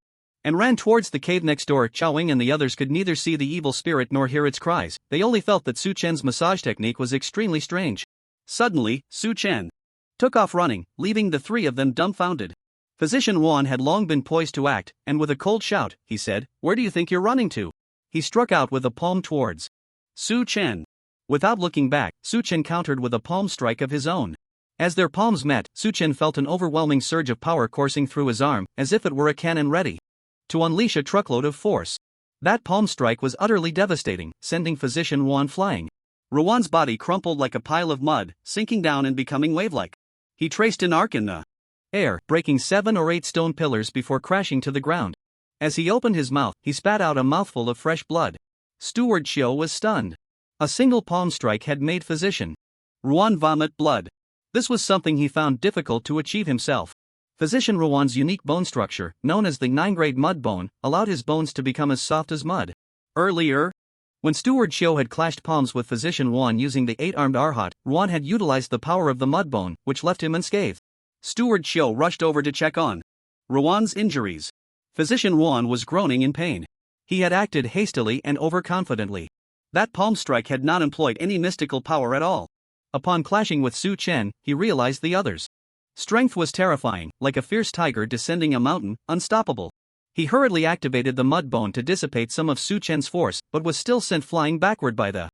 and ran towards the cave next door. Xiaoying and the others could neither see the evil spirit nor hear its cries. They only felt that Su Chen's massage technique was extremely strange. Suddenly, Su Chen took off running, leaving the three of them dumbfounded. Physician Yuan had long been poised to act, and with a cold shout, he said, "Where do you think you're running to?" He struck out with a palm towards Su Chen. Without looking back, Su Chen countered with a palm strike of his own. As their palms met, Su Chen felt an overwhelming surge of power coursing through his arm, as if it were a cannon ready to unleash a truckload of force. That palm strike was utterly devastating, sending Physician Yuan flying. Yuan's body crumpled like a pile of mud, sinking down and becoming wave-like. He traced an arc in the air, breaking 7 or 8 stone pillars before crashing to the ground. As he opened his mouth, he spat out a mouthful of fresh blood. Steward Chiu was stunned. A single palm strike had made Physician Yuan vomit blood. This was something he found difficult to achieve himself. Physician Yuan's unique bone structure, known as the 9-grade mud bone, allowed his bones to become as soft as mud. Earlier, when Steward Chiu had clashed palms with Physician Yuan using the 8-armed Arhat, Yuan had utilized the power of the mud bone, which left him unscathed. Steward Chiu rushed over to check on Yuan's injuries. Physician Yuan was groaning in pain. He had acted hastily and overconfidently. That palm strike had not employed any mystical power at all. Upon clashing with Su Chen, he realized the others' strength was terrifying, like a fierce tiger descending a mountain, unstoppable. He hurriedly activated the mud bone to dissipate some of Su Chen's force, but was still sent flying backward by the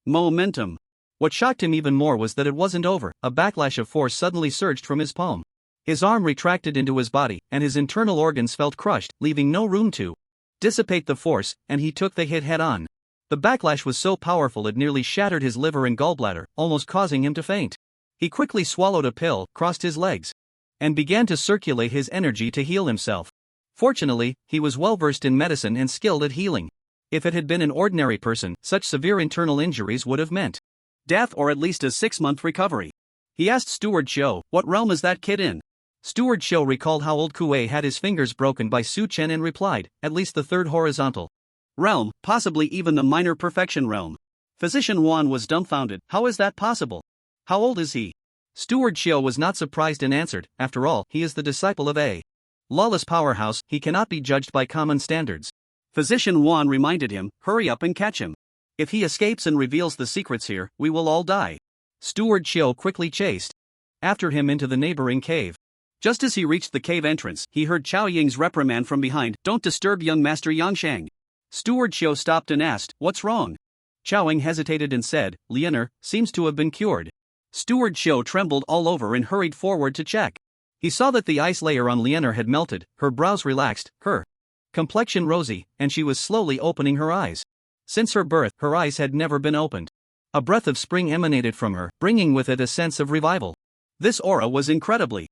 momentum. What shocked him even more was that it wasn't over. A backlash of force suddenly surged from his palm. His arm retracted into his body, and his internal organs felt crushed, leaving no room to dissipate the force, and he took the hit head-on. The backlash was so powerful it nearly shattered his liver and gallbladder, almost causing him to faint. He quickly swallowed a pill, crossed his legs, and began to circulate his energy to heal himself. Fortunately, he was well versed in medicine and skilled at healing. If it had been an ordinary person, such severe internal injuries would have meant death or at least a 6-month recovery. He asked Steward Chiu, "What realm is that kid in?" Steward Chiu recalled how old Kuei had his fingers broken by Su Chen and replied, "At least the 3rd horizontal realm, possibly even the minor perfection realm." Physician Yuan was dumbfounded. "How is that possible? How old is he?" Steward Chiu was not surprised and answered, "After all, he is the disciple of a Lawless powerhouse, he cannot be judged by common standards." Physician Yuan reminded him, "Hurry up and catch him. If he escapes and reveals the secrets here, we will all die." Steward Chiu quickly chased after him into the neighboring cave. Just as he reached the cave entrance, he heard Chao Ying's reprimand from behind, "Don't disturb young Master Yangshang." Steward Chiu stopped and asked, "What's wrong?" Chao Ying hesitated and said, "Lianer seems to have been cured." Steward Chiu trembled all over and hurried forward to check. He saw that the ice layer on Lianer had melted, her brows relaxed, her complexion rosy, and she was slowly opening her eyes. Since her birth, her eyes had never been opened. A breath of spring emanated from her, bringing with it a sense of revival. This aura was incredibly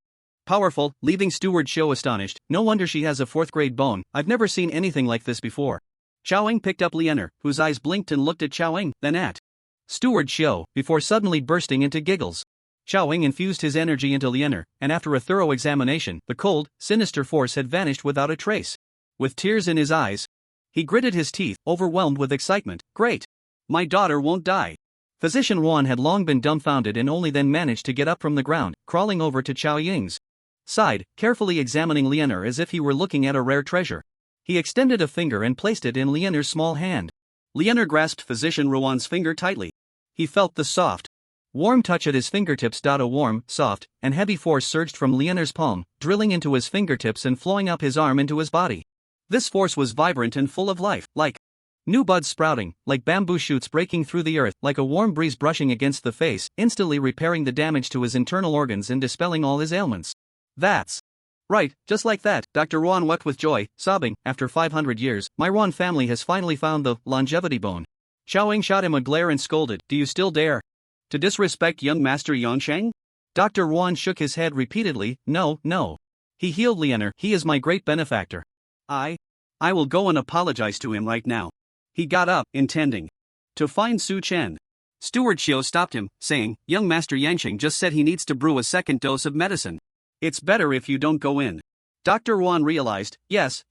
powerful, leaving Steward Chiu astonished. "No wonder she has a 4th-grade bone, I've never seen anything like this before." Chao Ying picked up Lianer, whose eyes blinked and looked at Chao Ying, then at Steward Chiu, before suddenly bursting into giggles. Chao Ying infused his energy into Lianer, and after a thorough examination, the cold, sinister force had vanished without a trace. With tears in his eyes, he gritted his teeth, overwhelmed with excitement. "Great! My daughter won't die. Physician Yuan had long been dumbfounded and only then managed to get up from the ground, crawling over to Chao Ying's side, carefully examining Lianer as if he were looking at a rare treasure. He extended a finger and placed it in Lianer's small hand. Lianer grasped Physician Yuan's finger tightly. He felt the soft, warm touch at his fingertips. A warm, soft, and heavy force surged from Lianer's palm, drilling into his fingertips and flowing up his arm into his body. This force was vibrant and full of life, like new buds sprouting, like bamboo shoots breaking through the earth, like a warm breeze brushing against the face, instantly repairing the damage to his internal organs and dispelling all his ailments. That's right, just like that, Dr. Yuan wept with joy, sobbing, after 500 years, my Yuan family has finally found the longevity bone. Chao Ying shot him a glare and scolded, do you still dare to disrespect young Master Yongsheng? Dr. Yuan shook his head repeatedly, no, no. He healed Lianer, he is my great benefactor. I will go and apologize to him right now. He got up, intending to find Su Chen. Steward Xiao stopped him, saying, young Master Yangsheng just said he needs to brew a second dose of medicine. It's better if you don't go in. Dr. Yuan realized, yes,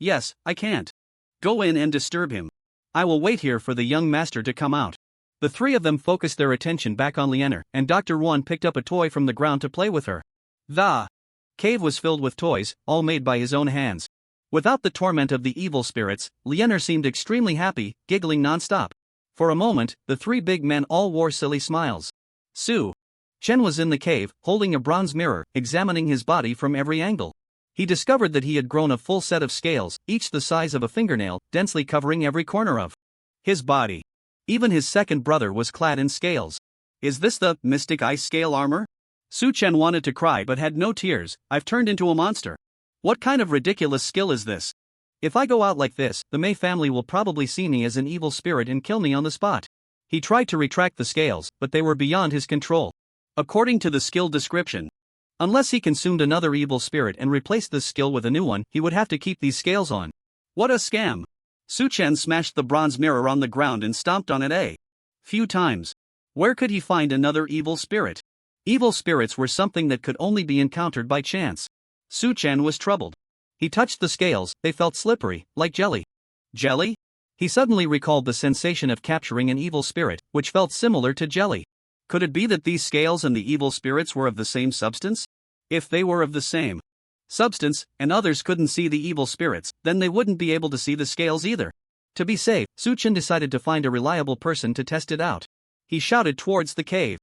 I can't go in and disturb him. I will wait here for the young master to come out. The three of them focused their attention back on Lianer, and Dr. Yuan picked up a toy from the ground to play with her. The cave was filled with toys, all made by his own hands. Without the torment of the evil spirits, Lianer seemed extremely happy, giggling non-stop. For a moment, the three big men all wore silly smiles. Su Chen was in the cave, holding a bronze mirror, examining his body from every angle. He discovered that he had grown a full set of scales, each the size of a fingernail, densely covering every corner of his body. Even his second brother was clad in scales. Is this the mystic ice scale armor? Su Chen wanted to cry but had no tears. I've turned into a monster. What kind of ridiculous skill is this? If I go out like this, the Mei family will probably see me as an evil spirit and kill me on the spot. He tried to retract the scales, but they were beyond his control. According to the skill description, unless he consumed another evil spirit and replaced this skill with a new one, he would have to keep these scales on. What a scam! Su Chen smashed the bronze mirror on the ground and stomped on it a few times. Where could he find another evil spirit? Evil spirits were something that could only be encountered by chance. Su Chen was troubled. He touched the scales, they felt slippery, like jelly. Jelly? He suddenly recalled the sensation of capturing an evil spirit, which felt similar to jelly. Could it be that these scales and the evil spirits were of the same substance? If they were of the same substance, and others couldn't see the evil spirits, then they wouldn't be able to see the scales either. To be safe, Su Chen decided to find a reliable person to test it out. He shouted towards the cave.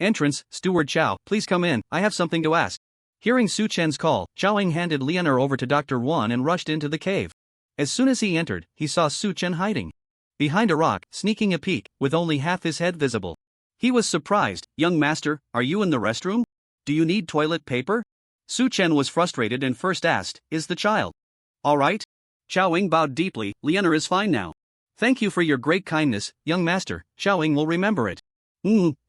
Entrance, Steward Chao, please come in, I have something to ask. Hearing Su Chen's call, Chao Ying handed Lianer over to Dr. Yuan and rushed into the cave. As soon as he entered, he saw Su Chen hiding behind a rock, sneaking a peek, with only half his head visible. He was surprised. Young master, are you in the restroom? Do you need toilet paper? Su Chen was frustrated and first asked, is the child all right? Chao Ying bowed deeply. Lianer is fine now. Thank you for your great kindness, young master. Chao Ying will remember it.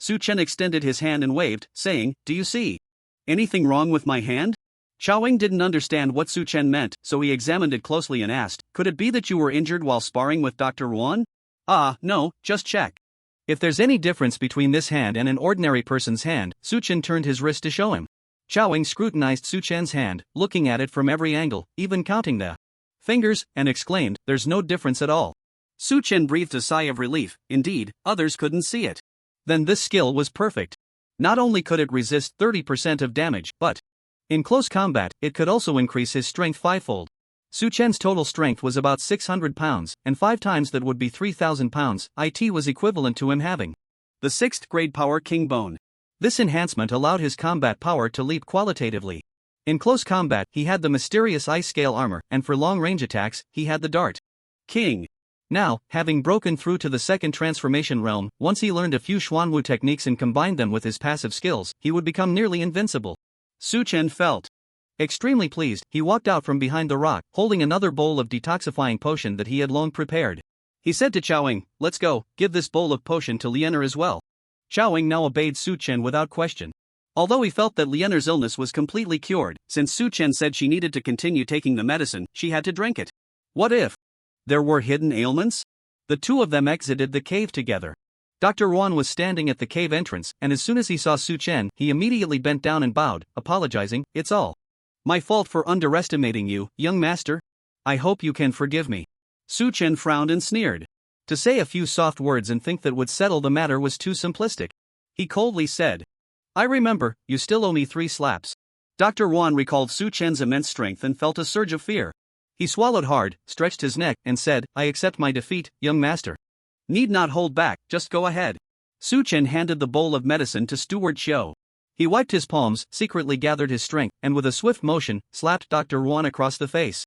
Su Chen extended his hand and waved, saying, do you see anything wrong with my hand? Chao Ying didn't understand what Su Chen meant, so he examined it closely and asked, could it be that you were injured while sparring with Dr. Yuan? No, just check. If there's any difference between this hand and an ordinary person's hand, Su Chen turned his wrist to show him. Chao Ying scrutinized Su Chen's hand, looking at it from every angle, even counting the fingers, and exclaimed, there's no difference at all. Su Chen breathed a sigh of relief. Indeed, others couldn't see it. Then this skill was perfect. Not only could it resist 30% of damage, but in close combat, it could also increase his strength fivefold. Su Chen's total strength was about 600 pounds, and 5 times that would be 3,000 pounds. It was equivalent to him having the 6th grade power King Bone. This enhancement allowed his combat power to leap qualitatively. In close combat, he had the mysterious ice scale armor, and for long-range attacks, he had the Dart King. Now, having broken through to the second transformation realm, once he learned a few Xuanwu techniques and combined them with his passive skills, he would become nearly invincible. Su Chen felt extremely pleased. He walked out from behind the rock, holding another bowl of detoxifying potion that he had long prepared. He said to Chao Ying, let's go, give this bowl of potion to Lianer as well. Chao Ying now obeyed Su Chen without question. Although he felt that Lianer's illness was completely cured, since Su Chen said she needed to continue taking the medicine, she had to drink it. What if there were hidden ailments? The two of them exited the cave together. Dr. Yuan was standing at the cave entrance, and as soon as he saw Su Chen, he immediately bent down and bowed, apologizing, it's all my fault for underestimating you, young master. I hope you can forgive me. Su Chen frowned and sneered. To say a few soft words and think that would settle the matter was too simplistic. He coldly said, I remember, you still owe me 3 slaps. Dr. Yuan recalled Su Chen's immense strength and felt a surge of fear. He swallowed hard, stretched his neck, and said, I accept my defeat, young master. Need not hold back, just go ahead. Su Chen handed the bowl of medicine to Steward Xiu. He wiped his palms, secretly gathered his strength, and with a swift motion, slapped Dr. Yuan across the face.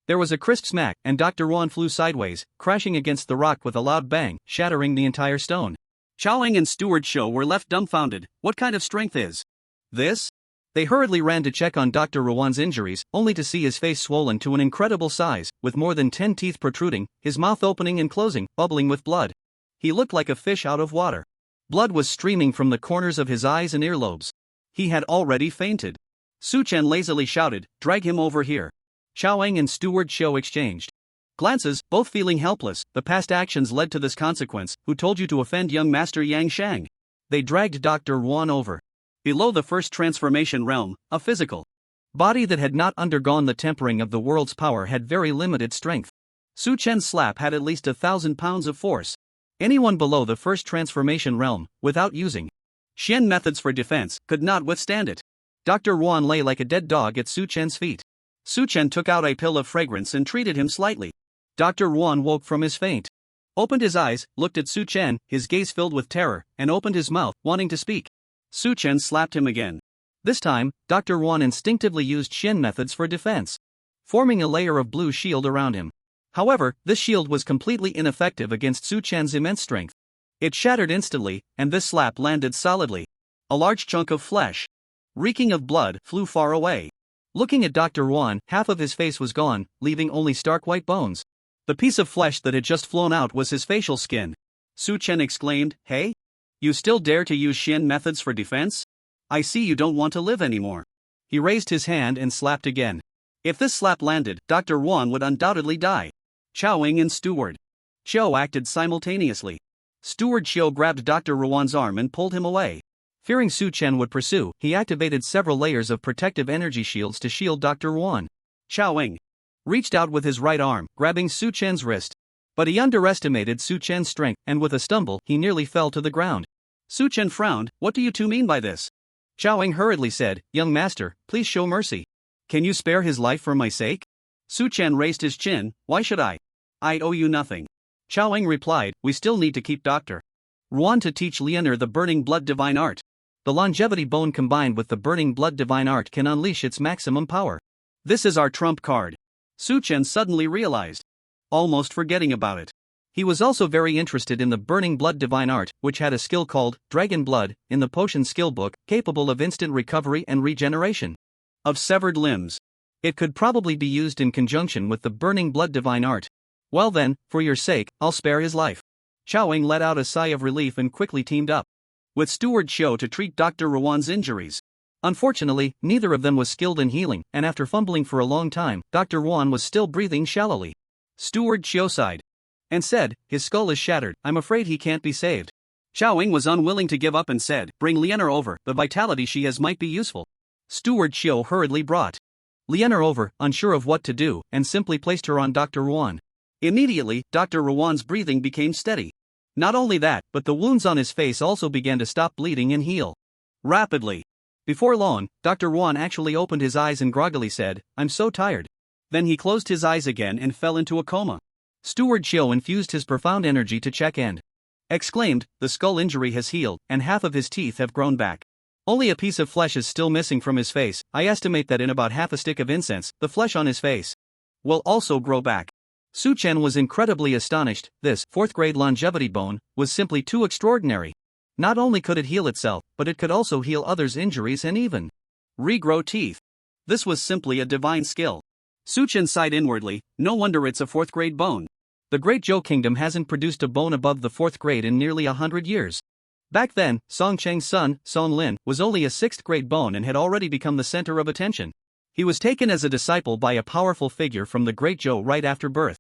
There was a crisp smack, and Dr. Yuan flew sideways, crashing against the rock with a loud bang, shattering the entire stone. Chowing and Steward Xiu were left dumbfounded. What kind of strength is this? They hurriedly ran to check on Dr. Yuan's injuries, only to see his face swollen to an incredible size, with more than 10 teeth protruding, his mouth opening and closing, bubbling with blood. He looked like a fish out of water. Blood was streaming from the corners of his eyes and earlobes. He had already fainted. Su Chen lazily shouted, drag him over here. Chowang and Steward Xiu exchanged glances, both feeling helpless. The past actions led to this consequence. Who told you to offend young Master Yang Shang? They dragged Dr. Yuan over. Below the first transformation realm, a physical body that had not undergone the tempering of the world's power had very limited strength. Su Chen's slap had at least 1,000 pounds of force. Anyone below the first transformation realm, without using Xian methods for defense, could not withstand it. Dr. Yuan lay like a dead dog at Su Chen's feet. Su Chen took out a pill of fragrance and treated him slightly. Dr. Yuan woke from his faint, opened his eyes, looked at Su Chen, his gaze filled with terror, and opened his mouth, wanting to speak. Su Chen slapped him again. This time, Dr. Yuan instinctively used Xian methods for defense, forming a layer of blue shield around him. However, this shield was completely ineffective against Su Chen's immense strength. It shattered instantly, and this slap landed solidly. A large chunk of flesh, reeking of blood, flew far away. Looking at Dr. Yuan, half of his face was gone, leaving only stark white bones. The piece of flesh that had just flown out was his facial skin. Su Chen exclaimed, Hey? You still dare to use Xian methods for defense? I see you don't want to live anymore. He raised his hand and slapped again. If this slap landed, Dr. Yuan would undoubtedly die. Chowing and Steward Xiu acted simultaneously. Steward Xiu grabbed Dr. Yuan's arm and pulled him away. Fearing Su Chen would pursue, he activated several layers of protective energy shields to shield Dr. Yuan. Chowing reached out with his right arm, grabbing Su Chen's wrist. But he underestimated Su Chen's strength, and with a stumble, he nearly fell to the ground. Su Chen frowned. What do you two mean by this? Chowing hurriedly said, Young master, please show mercy. Can you spare his life for my sake? Su Chen raised his chin. Why should I? I owe you nothing. Chowing replied, We still need to keep Dr. Yuan to teach Lianer the burning blood divine art. The longevity bone combined with the burning blood divine art can unleash its maximum power. This is our trump card. Su Chen suddenly realized, almost forgetting about it. He was also very interested in the burning blood divine art, which had a skill called Dragon Blood in the potion skill book, capable of instant recovery and regeneration of severed limbs. It could probably be used in conjunction with the burning blood divine art. Well then, for your sake, I'll spare his life. Chowing let out a sigh of relief and quickly teamed up with Steward Xiu to treat Dr. Yuan's injuries. Unfortunately, neither of them was skilled in healing, and after fumbling for a long time, Dr. Yuan was still breathing shallowly. Steward Xiu sighed and said, His skull is shattered, I'm afraid he can't be saved. Chowing was unwilling to give up and said, Bring Lianer over, the vitality she has might be useful. Steward Xiu hurriedly brought Lianer over, unsure of what to do, and simply placed her on Dr. Yuan. Immediately, Dr. Yuan's breathing became steady. Not only that, but the wounds on his face also began to stop bleeding and heal rapidly. Before long, Dr. Yuan actually opened his eyes and groggily said, I'm so tired. Then he closed his eyes again and fell into a coma. Steward Xiu infused his profound energy to check and exclaimed, The skull injury has healed, and half of his teeth have grown back. Only a piece of flesh is still missing from his face. I estimate that in about half a stick of incense, the flesh on his face will also grow back. Su Chen was incredibly astonished. This 4th grade longevity bone was simply too extraordinary. Not only could it heal itself, but it could also heal others' injuries and even regrow teeth. This was simply a divine skill. Su Chen sighed inwardly, no wonder it's a 4th grade bone. The Great Zhou Kingdom hasn't produced a bone above the 4th grade in nearly 100 years. Back then, Song Cheng's son, Song Lin, was only a 6th grade bone and had already become the center of attention. He was taken as a disciple by a powerful figure from the Great Zhou right after birth.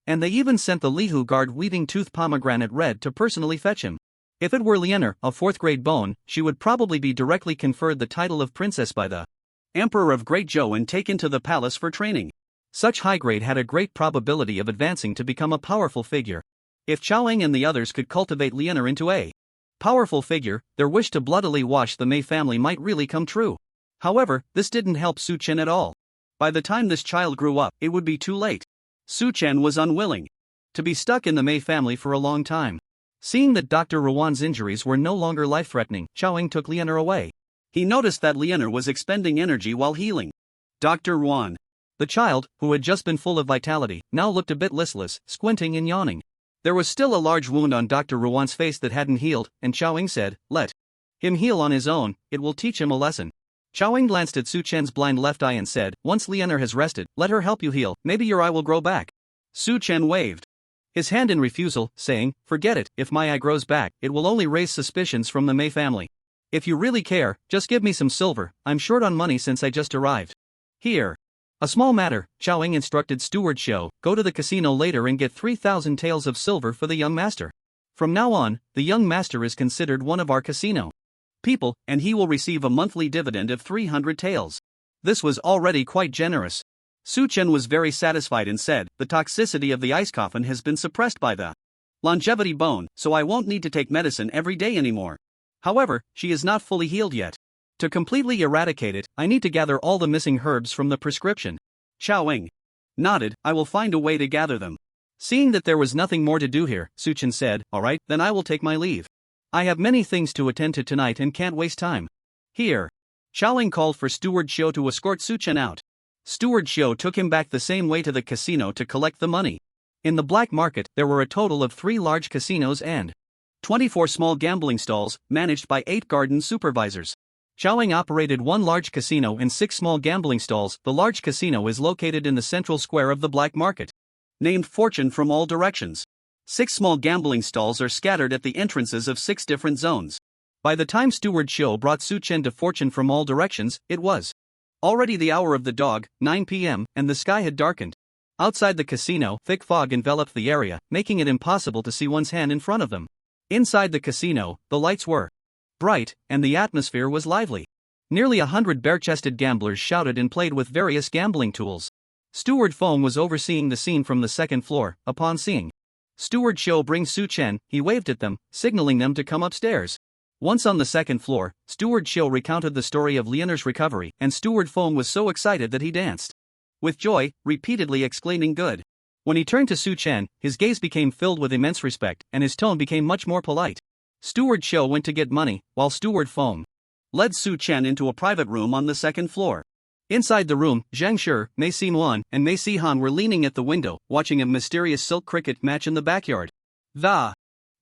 And they even sent the Lihu guard Weaving Tooth Pomegranate Red to personally fetch him. If it were Lianer, a 4th grade bone, she would probably be directly conferred the title of princess by the Emperor of Great Zhou and taken to the palace for training. Such high grade had a great probability of advancing to become a powerful figure. If Chowing and the others could cultivate Lianer into a powerful figure, their wish to bloodily wash the Mei family might really come true. However, this didn't help Su Chen at all. By the time this child grew up, it would be too late. Su Chen was unwilling to be stuck in the Mei family for a long time. Seeing that Dr. Ruan's injuries were no longer life-threatening, Chowing took Lianer away. He noticed that Lianer was expending energy while healing. Dr. Ruan, the child, who had just been full of vitality, now looked a bit listless, squinting and yawning. There was still a large wound on Dr. Ruan's face that hadn't healed, and Chowing said, "Let him heal on his own, it will teach him a lesson." Chowing glanced at Su Chen's blind left eye and said, "Once Lianer has rested, let her help you heal, maybe your eye will grow back." Su Chen waved his hand in refusal, saying, "Forget it, if my eye grows back, it will only raise suspicions from the Mei family. If you really care, just give me some silver, I'm short on money since I just arrived." "Here. A small matter," Chowing instructed Steward Xiu, "go to the casino later and get 3,000 taels of silver for the young master. From now on, the young master is considered one of our casino people, and he will receive a monthly dividend of 300 taels." This was already quite generous. Su Chen was very satisfied and said, "The toxicity of the ice coffin has been suppressed by the longevity bone, so I won't need to take medicine every day anymore. However, she is not fully healed yet. To completely eradicate it, I need to gather all the missing herbs from the prescription." Chowing nodded, "I will find a way to gather them." Seeing that there was nothing more to do here, Su Chen said, "All right, then I will take my leave. I have many things to attend to tonight and can't waste time." "Here." Chowing called for Steward Xiu to escort Su Chen out. Steward Xiu took him back the same way to the casino to collect the money. In the black market, there were a total of 3 large casinos and 24 small gambling stalls, managed by 8 garden supervisors. Chowing operated 1 large casino and 6 small gambling stalls. The large casino is located in the central square of the black market, named Fortune from all directions. 6 small gambling stalls are scattered at the entrances of 6 different zones. By the time Steward Xiu brought Su Chen to Fortune from all directions, it was already the hour of the dog, 9 p.m., and the sky had darkened. Outside the casino, thick fog enveloped the area, making it impossible to see one's hand in front of them. Inside the casino, the lights were bright, and the atmosphere was lively. Nearly 100 bare-chested gamblers shouted and played with various gambling tools. Steward Feng was overseeing the scene from the second floor. Upon seeing Steward Xiu bring Su Chen, he waved at them, signaling them to come upstairs. Once on the second floor, Steward Xiu recounted the story of Lianer's recovery, and Steward Feng was so excited that he danced with joy, repeatedly exclaiming "good." When he turned to Su Chen, his gaze became filled with immense respect, and his tone became much more polite. Steward Xiu went to get money, while Steward Feng led Su Chen into a private room on the second floor. Inside the room, Zhang Shi, Mei Yuan, and Mei Han were leaning at the window, watching a mysterious silk cricket match in the backyard. The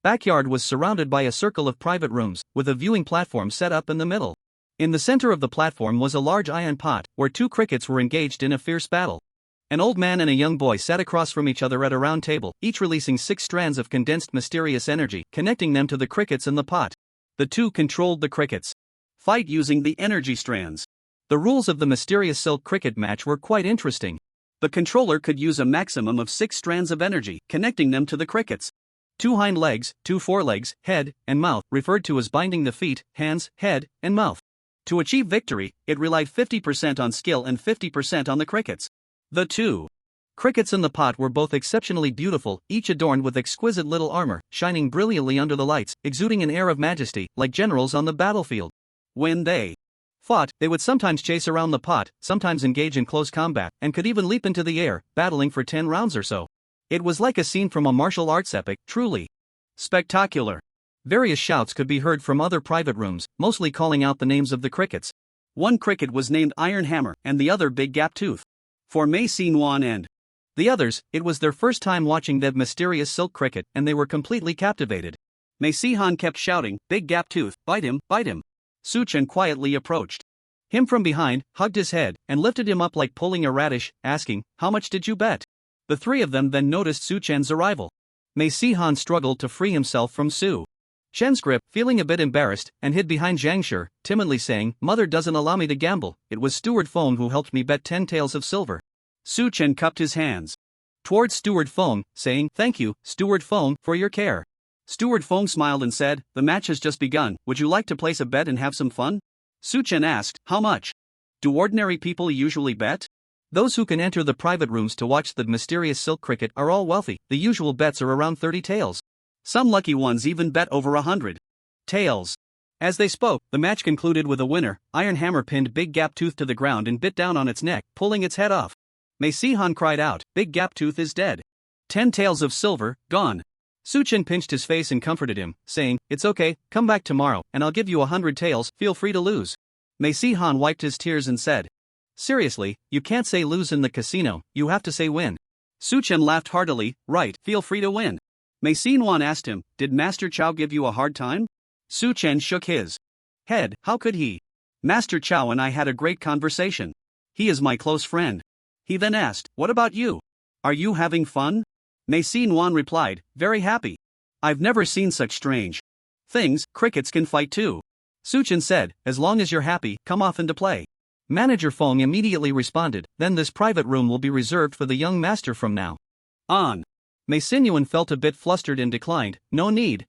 backyard was surrounded by a circle of private rooms, with a viewing platform set up in the middle. In the center of the platform was a large iron pot, where 2 crickets were engaged in a fierce battle. An old man and a young boy sat across from each other at a round table, each releasing 6 strands of condensed mysterious energy, connecting them to the crickets in the pot. The 2 controlled the crickets. Fight using the energy strands. The rules of the mysterious silk cricket match were quite interesting. The controller could use a maximum of 6 strands of energy, connecting them to the crickets. 2 hind legs, 2 forelegs, head, and mouth, referred to as binding the feet, hands, head, and mouth. To achieve victory, it relied 50% on skill and 50% on the crickets. The 2 crickets in the pot were both exceptionally beautiful, each adorned with exquisite little armor, shining brilliantly under the lights, exuding an air of majesty, like generals on the battlefield. When they fought, they would sometimes chase around the pot, sometimes engage in close combat, and could even leap into the air, battling for 10 rounds or so. It was like a scene from a martial arts epic, truly spectacular. Various shouts could be heard from other private rooms, mostly calling out the names of the crickets. One cricket was named Iron Hammer, and the other Big Gap Tooth. For Mei Yuan and the others, it was their first time watching that mysterious silk cricket, and they were completely captivated. Mei Han kept shouting, "Big Gap Tooth, bite him, bite him." Su Chen quietly approached him from behind, hugged his head, and lifted him up like pulling a radish, asking, "How much did you bet?" The 3 of them then noticed Su Chen's arrival. Mei Han struggled to free himself from Su Chen's grip, feeling a bit embarrassed, and hid behind Zhang Shi, timidly saying, "Mother doesn't allow me to gamble. It was Steward Feng who helped me bet 10 taels of silver." Su Chen cupped his hands towards Steward Feng, saying, "Thank you, Steward Feng, for your care." Steward Feng smiled and said, "The match has just begun. Would you like to place a bet and have some fun?" Su Chen asked, "How much do ordinary people usually bet?" Those who can enter the private rooms to watch the mysterious silk cricket are all wealthy. The usual bets are around 30 taels. Some lucky ones even bet over 100 taels. As they spoke, the match concluded with a winner. Iron Hammer pinned Big Gap Tooth to the ground and bit down on its neck, pulling its head off. Mei Sihan cried out, "Big Gap Tooth is dead. 10 taels of silver, gone." Suchen pinched his face and comforted him, saying, "It's okay, come back tomorrow, and I'll give you 100 taels, feel free to lose." Mei Sihan wiped his tears and said, "Seriously, you can't say lose in the casino, you have to say win." Suchen laughed heartily, "Right, feel free to win." Mei Sihan asked him, "Did Master Chow give you a hard time?" Suchen shook his head, "How could he? Master Chow and I had a great conversation. He is my close friend." He then asked, "What about you? Are you having fun?" Mei Sihan replied, "Very happy. I've never seen such strange things. Crickets can fight too." Suchen said, "As long as you're happy, come often to play." Manager Feng immediately responded, "Then this private room will be reserved for the young master from now on." Mei Sinuan felt a bit flustered and declined, no need,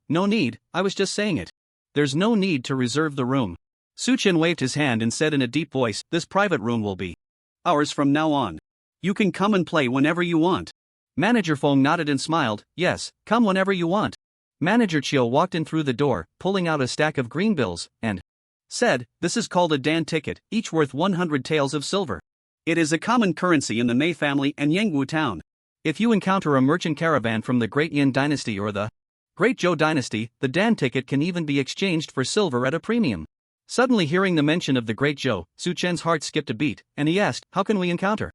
I was just saying it. There's no need to reserve the room." Suchen waved his hand and said in a deep voice, "This private room will be ours from now on. You can come and play whenever you want." Manager Feng nodded and smiled, "Yes, come whenever you want." Manager Chiu walked in through the door, pulling out a stack of green bills, and said, "This is called a Dan ticket, each worth 100 taels of silver. It is a common currency in the Mei family and Yangwu town. If you encounter a merchant caravan from the Great Yin dynasty or the Great Zhou dynasty, the Dan ticket can even be exchanged for silver at a premium." Suddenly hearing the mention of the Great Zhou, Su Chen's heart skipped a beat, and he asked, "How can we encounter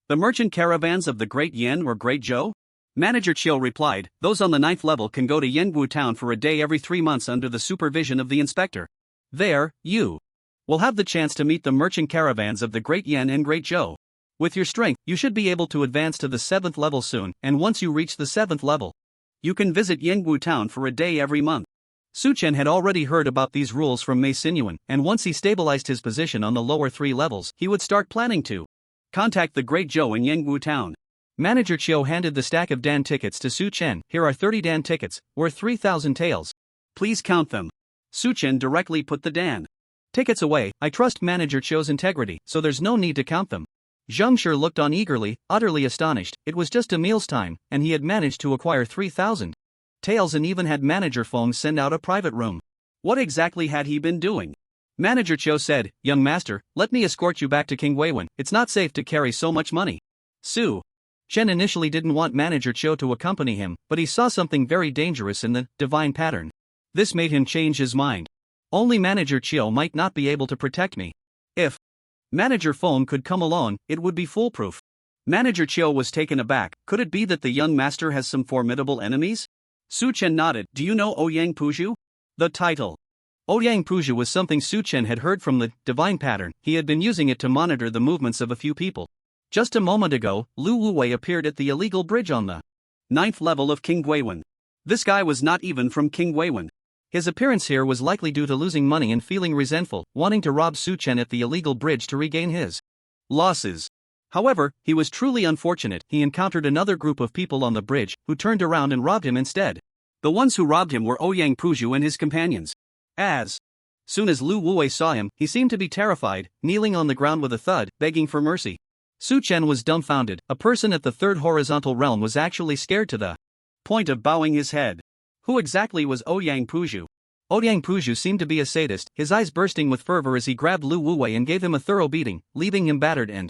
the merchant caravans of the Great Yin or Great Zhou?" Manager Chiu replied, "Those on the 9th level can go to Yangwu town for a day every 3 months under the supervision of the inspector. There, you will have the chance to meet the merchant caravans of the Great Yin and Great Zhou. With your strength, you should be able to advance to the 7th level soon, and once you reach the 7th level, you can visit Yangwu town for a day every month." Su Chen had already heard about these rules from Mei Sinuan, and once he stabilized his position on the lower 3 levels, he would start planning to contact the Great Zhou in Yangwu town. Manager Chiu handed the stack of Dan tickets to Su Chen. "Here are 30 Dan tickets, worth 3,000 taels. Please count them." Su Chen directly put the Dan tickets away. "I trust Manager Chiu's integrity, so there's no need to count them." Zheng Shi looked on eagerly, utterly astonished. It was just a meal's time, and he had managed to acquire 3,000 taels and even had Manager Feng send out a private room. What exactly had he been doing? Manager Chiu said, "Young master, let me escort you back to King Weiwen. It's not safe to carry so much money." Su Chen initially didn't want Manager Chiu to accompany him, but he saw something very dangerous in the divine pattern. This made him change his mind. Only Manager Chiu might not be able to protect me. If Manager Feng could come along, it would be foolproof. Manager Chiu was taken aback. Could it be that the young master has some formidable enemies? Su Chen nodded. "Do you know Ouyang Puju?" The title Ouyang Puju was something Su Chen had heard from the divine pattern. He had been using it to monitor the movements of a few people. Just a moment ago, Lu Wuwei appeared at the illegal bridge on the 9th level of King Weiwen. This guy was not even from King Weiwen. His appearance here was likely due to losing money and feeling resentful, wanting to rob Su Chen at the illegal bridge to regain his losses. However, he was truly unfortunate. He encountered another group of people on the bridge, who turned around and robbed him instead. The ones who robbed him were Ouyang Puju and his companions. As soon as Lu Wuwei saw him, he seemed to be terrified, kneeling on the ground with a thud, begging for mercy. Su Chen was dumbfounded. A person at the 3rd horizontal realm was actually scared to the point of bowing his head. Who exactly was Ouyang Puju? Ouyang Puju seemed to be a sadist, his eyes bursting with fervor as he grabbed Lu Wuwei and gave him a thorough beating, leaving him battered and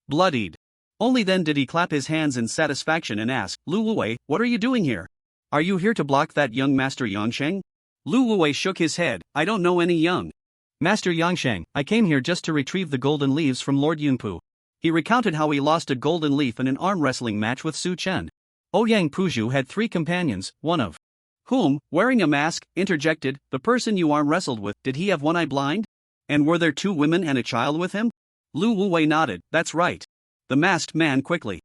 bloodied. Only then did he clap his hands in satisfaction and ask, "Lu Wuwei, what are you doing here? Are you here to block that young Master Yangsheng?" Lu Wuwei shook his head. "I don't know any young Master Yangsheng. I came here just to retrieve the golden leaves from Lord Yunpu." He recounted how he lost a golden leaf in an arm wrestling match with Su Chen. Ouyang Puju had 3 companions, one of whom, wearing a mask, interjected, "The person you arm wrestled with, did he have one eye blind? And were there 2 women and a child with him?" Lu Wuwei nodded. "That's right." The masked man quickly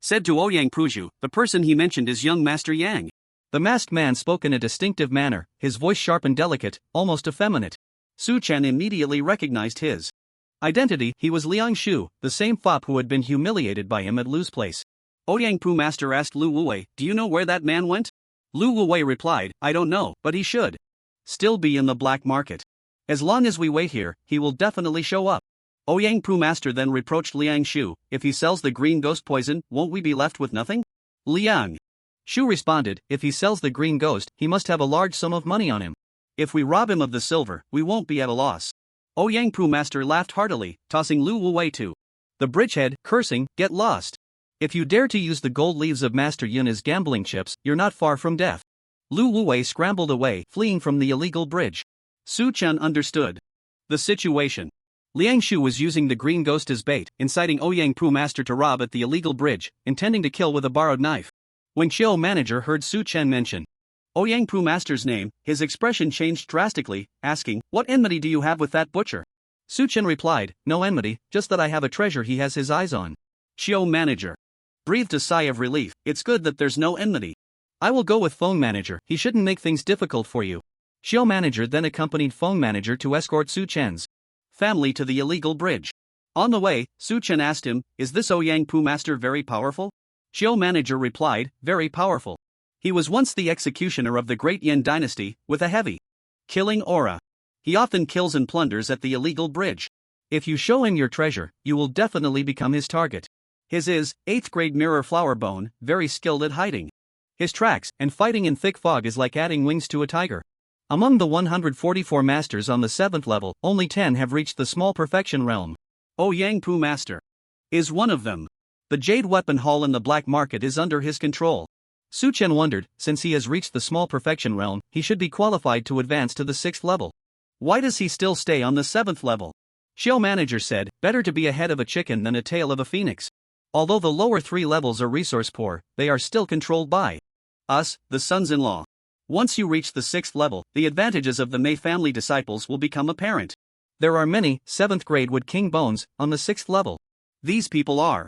said to Ouyang Puju, "The person he mentioned is young Master Yang." The masked man spoke in a distinctive manner, his voice sharp and delicate, almost effeminate. Su Chen immediately recognized his identity. He was Liang Shu, the same fop who had been humiliated by him at Lu's place. Ouyang Pu Master asked Lu Wuwei, "Do you know where that man went?" Lu Wuwei replied, "I don't know, but he should still be in the black market. As long as we wait here, he will definitely show up." Ouyang Pu Master then reproached Liang Shu, if he sells the green ghost poison, won't we be left with nothing? Liang Shu responded, if he sells the green ghost, he must have a large sum of money on him. If we rob him of the silver, we won't be at a loss. Ouyang Pu Master laughed heartily, tossing Lu Wuwei to the bridgehead, cursing, get lost. If you dare to use the gold leaves of Master Yun as gambling chips, you're not far from death. Lu Wuwei scrambled away, fleeing from the illegal bridge. Su Chen understood the situation. Liang Shu was using the green ghost as bait, inciting Ouyang Pu Master to rob at the illegal bridge, intending to kill with a borrowed knife. When Qiu manager heard Su Chen mention Ouyang Pu Master's name, his expression changed drastically, asking, what enmity do you have with that butcher? Su Chen replied, no enmity, just that I have a treasure he has his eyes on. Qiu manager breathed a sigh of relief, it's good that there's no enmity. I will go with phone manager, he shouldn't make things difficult for you. Qiu manager then accompanied phone manager to escort Su Chen's family to the illegal bridge. On the way, Su Chen asked him, is this Ouyang Pu Master very powerful? Qiu manager replied, very powerful. He was once the executioner of the Great Yan dynasty, with a heavy killing aura. He often kills and plunders at the illegal bridge. If you show him your treasure, you will definitely become his target. His is 8th grade mirror flower bone, very skilled at hiding his tracks, and fighting in thick fog is like adding wings to a tiger. Among the 144 masters on the 7th level, only 10 have reached the small perfection realm. Ouyang Pu Master is one of them. The Jade Weapon Hall in the black market is under his control. Su Chen wondered, since he has reached the small perfection realm, he should be qualified to advance to the 6th level. Why does he still stay on the 7th level? Qiu manager said, better to be a head of a chicken than a tail of a phoenix. Although the lower 3 levels are resource poor, they are still controlled by us, the sons-in-law. Once you reach the 6th level, the advantages of the Mei family disciples will become apparent. There are many 7th grade Wood King bones on the 6th level. These people are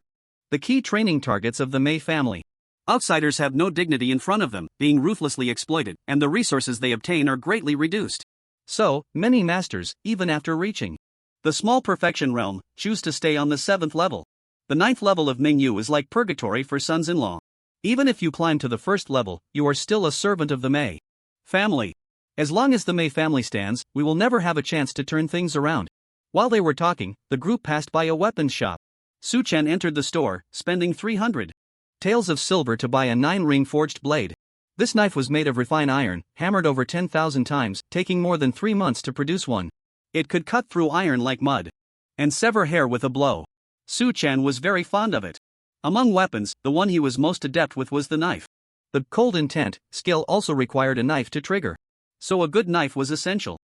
the key training targets of the Mei family. Outsiders have no dignity in front of them, being ruthlessly exploited, and the resources they obtain are greatly reduced. So, many masters, even after reaching the small perfection realm, choose to stay on the 7th level. The 9th level of Mingyu is like purgatory for sons-in-law. Even if you climb to the 1st level, you are still a servant of the Mei family. As long as the Mei family stands, we will never have a chance to turn things around. While they were talking, the group passed by a weapons shop. Su Chen entered the store, spending 300 taels of silver to buy a 9-ring forged blade. This knife was made of refined iron, hammered over 10,000 times, taking more than 3 months to produce one. It could cut through iron like mud and sever hair with a blow. Su Chen was very fond of it. Among weapons, the one he was most adept with was the knife. The cold intent skill also required a knife to trigger. So a good knife was essential.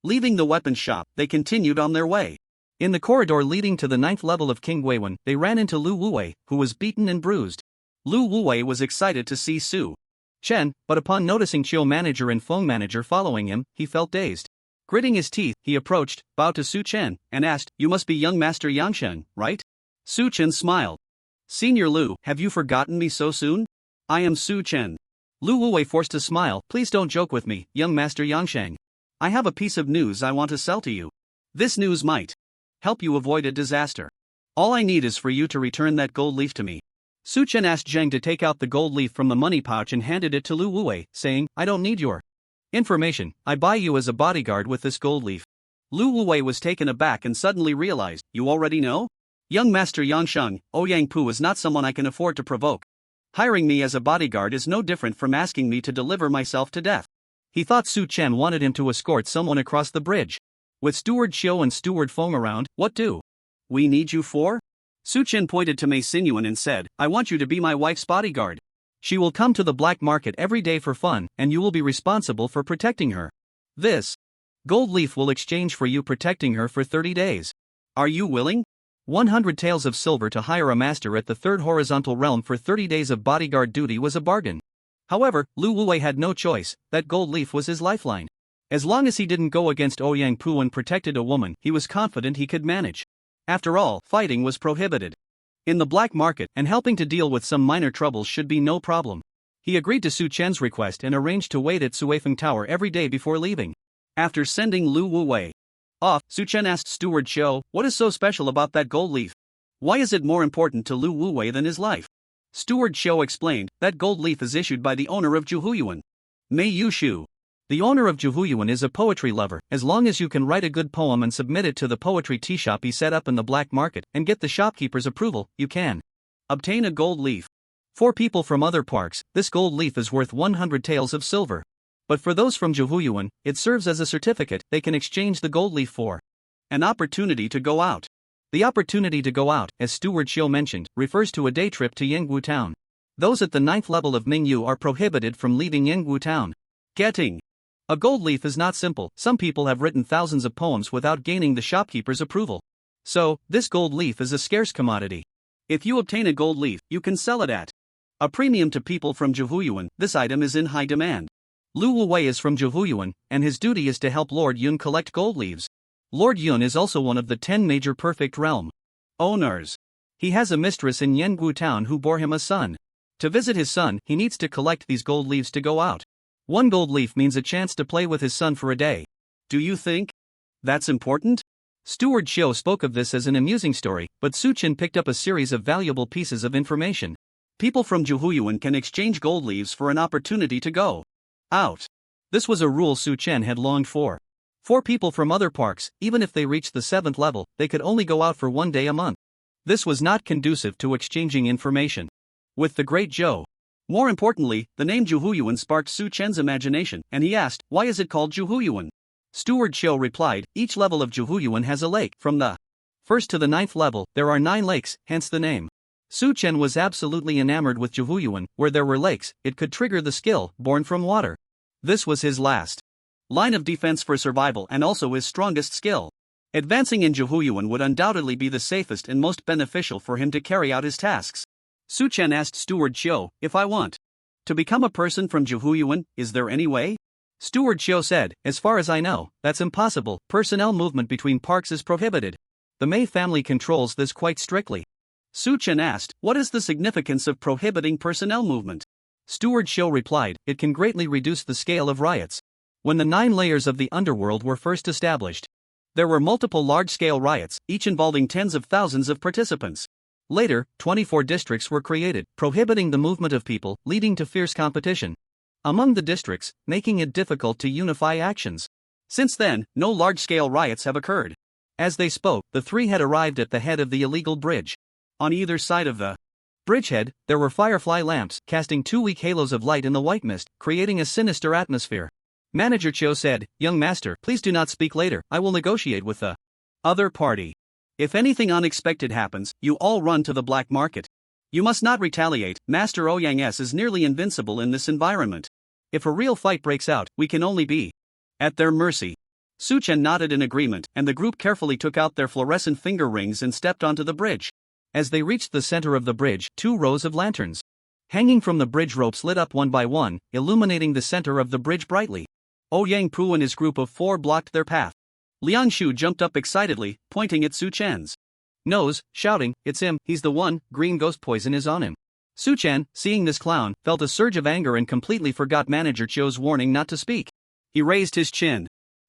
Leaving the weapons shop, they continued on their way. In the corridor leading to the 9th level of King Guiwen, they ran into Lu Wuwei, who was beaten and bruised. Lu Wuwei was excited to see Su Chen, but upon noticing Qiu manager and phone manager following him, he felt dazed. Gritting his teeth, he approached, bowed to Su Chen, and asked, you must be young Master Yangsheng, right? Su Chen smiled. Senior Lu, have you forgotten me so soon? I am Su Chen. Lu Wuwei forced a smile, please don't joke with me, young Master Yangsheng. I have a piece of news I want to sell to you. This news might help you avoid a disaster. All I need is for you to return that gold leaf to me. Su Chen asked Zheng to take out the gold leaf from the money pouch and handed it to Lu Wuwei, saying, I don't need your information, I buy you as a bodyguard with this gold leaf. Lu Wuwei was taken aback and suddenly realized, you already know? Young Master Yangsheng, Ouyang Pu is not someone I can afford to provoke. Hiring me as a bodyguard is no different from asking me to deliver myself to death. He thought Su Chen wanted him to escort someone across the bridge. With Steward Qiu and Steward Feng around, what do we need you for? Su Chen pointed to Mei Xinyuan and said, I want you to be my wife's bodyguard. She will come to the black market every day for fun, and you will be responsible for protecting her. This gold leaf will exchange for you protecting her for 30 days. Are you willing? 100 taels of silver to hire a master at the 3rd horizontal realm for 30 days of bodyguard duty was a bargain. However, Lu Wuwei had no choice, that gold leaf was his lifeline. As long as he didn't go against Ouyang Pu and protected a woman, he was confident he could manage. After all, fighting was prohibited in the black market, and helping to deal with some minor troubles should be no problem. He agreed to Su Chen's request and arranged to wait at Suifeng Tower every day before leaving. After sending Lu Wuwei off, Su Chen asked Steward Qiu, what is so special about that gold leaf? Why is it more important to Lu Wuwei than his life? Steward Qiu explained, that gold leaf is issued by the owner of Juhuyuan, Mei Yushu. The owner of Yuan is a poetry lover. As long as you can write a good poem and submit it to the poetry tea shop he set up in the black market and get the shopkeeper's approval, you can obtain a gold leaf. For people from other parks, this gold leaf is worth 100 taels of silver. But for those from Yuan, it serves as a certificate they can exchange the gold leaf for an opportunity to go out. The opportunity to go out, as Steward Xiu mentioned, refers to a day trip to Yingwu town. Those at the 9th level of Mingyu are prohibited from leaving Yingwu town. Getting a gold leaf is not simple. Some people have written thousands of poems without gaining the shopkeeper's approval. So, this gold leaf is a scarce commodity. If you obtain a gold leaf, you can sell it at a premium to people from Yuan. This item is in high demand. Lu Wuwei is from Yuan, and his duty is to help Lord Yun collect gold leaves. Lord Yun is also one of the 10 major perfect realm owners. He has a mistress in Yingwu town who bore him a son. To visit his son, he needs to collect these gold leaves to go out. One gold leaf means a chance to play with his son for a day. Do you think that's important? Steward Xiu spoke of this as an amusing story, but Su Chen picked up a series of valuable pieces of information. People from Yuan can exchange gold leaves for an opportunity to go out. This was a rule Su Chen had longed for. For people from other parks, even if they reached the 7th level, they could only go out for one day a month. This was not conducive to exchanging information with the Great Zhou. More importantly, the name Yuan sparked Su Chen's imagination, and he asked, why is it called Yuan? Steward Xiu replied, each level of Yuan has a lake. From the 1st to the 9th level, there are 9 lakes, hence the name. Su Chen was absolutely enamored with Yuan. Where there were lakes, it could trigger the skill born from water. This was his last line of defense for survival and also his strongest skill. Advancing in Yuan would undoubtedly be the safest and most beneficial for him to carry out his tasks. Su Chen asked Steward Xiu, if I want to become a person from Yuan, is there any way? Steward Xiu said, as far as I know, that's impossible. Personnel movement between parks is prohibited. The Mei family controls this quite strictly. Su Chen asked, what is the significance of prohibiting personnel movement? Steward Xiu replied, it can greatly reduce the scale of riots. When the 9 layers of the underworld were first established, there were multiple large-scale riots, each involving tens of thousands of participants. Later, 24 districts were created, prohibiting the movement of people, leading to fierce competition among the districts, making it difficult to unify actions. Since then, no large-scale riots have occurred. As they spoke, the 3 had arrived at the head of the illegal bridge. On either side of the bridgehead, there were firefly lamps, casting 2 weak halos of light in the white mist, creating a sinister atmosphere. Manager Qiu said, young master, please do not speak later, I will negotiate with the other party. If anything unexpected happens, you all run to the black market. You must not retaliate. Master Ouyang S is nearly invincible in this environment. If a real fight breaks out, we can only be at their mercy. Su Chen nodded in agreement, and the group carefully took out their fluorescent finger rings and stepped onto the bridge. As they reached the center of the bridge, 2 rows of lanterns hanging from the bridge ropes lit up one by one, illuminating the center of the bridge brightly. Ouyang Pu and his group of 4 blocked their path. Liangshu jumped up excitedly, pointing at Su Chen's nose, shouting, it's him, he's the one, green ghost poison is on him. Su Chen, seeing this clown, felt a surge of anger and completely forgot Manager Qiu's warning not to speak. He raised his chin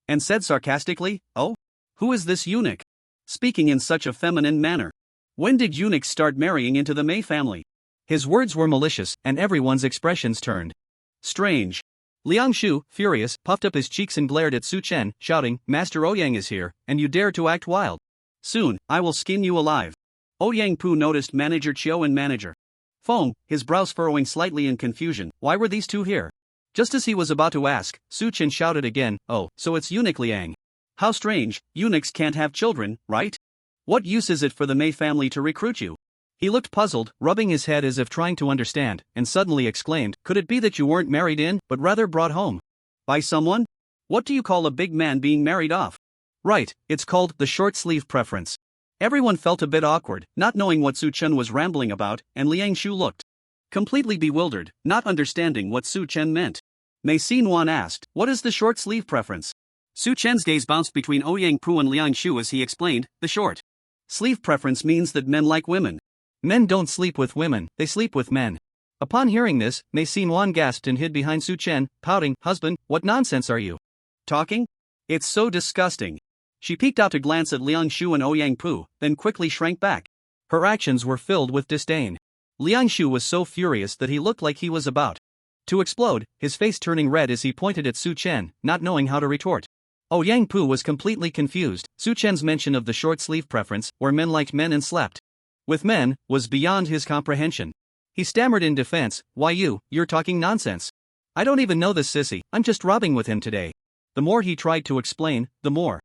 and said sarcastically, oh? Who is this eunuch? Speaking in such a feminine manner. When did eunuchs start marrying into the Mei family? His words were malicious, and everyone's expressions turned strange. Liangshu, furious, puffed up his cheeks and glared at Su Chen, shouting, Master Ouyang is here, and you dare to act wild. Soon, I will skin you alive. Ouyang Pu noticed Manager Qiu and Manager Feng, his brows furrowing slightly in confusion. Why were these 2 here? Just as he was about to ask, Su Chen shouted again, oh, so it's eunuch Liang. How strange, eunuchs can't have children, right? What use is it for the Mei family to recruit you? He looked puzzled, rubbing his head as if trying to understand, and suddenly exclaimed, could it be that you weren't married in, but rather brought home by someone? What do you call a big man being married off? Right, it's called the short sleeve preference. Everyone felt a bit awkward, not knowing what Su Chen was rambling about, and Liangshu looked completely bewildered, not understanding what Su Chen meant. Mei Yuan asked, what is the short sleeve preference? Su Chen's gaze bounced between Ouyang Pu and Liangshu as he explained, the short sleeve preference means that men like women. Men don't sleep with women, they sleep with men. Upon hearing this, Mei Yuan gasped and hid behind Su Chen, pouting, husband, what nonsense are you talking? It's so disgusting. She peeked out to glance at Liangshu and Ouyang Pu, then quickly shrank back. Her actions were filled with disdain. Liangshu was so furious that he looked like he was about To explode, his face turning red as he pointed at Su Chen, not knowing how to retort. Yang Pu was completely confused. Su Chen's mention of the short sleeve preference, where men liked men and slept with men, was beyond his comprehension. He stammered in defense, "Why you're talking nonsense. I don't even know this sissy, I'm just robbing with him today." The more he tried to explain, the more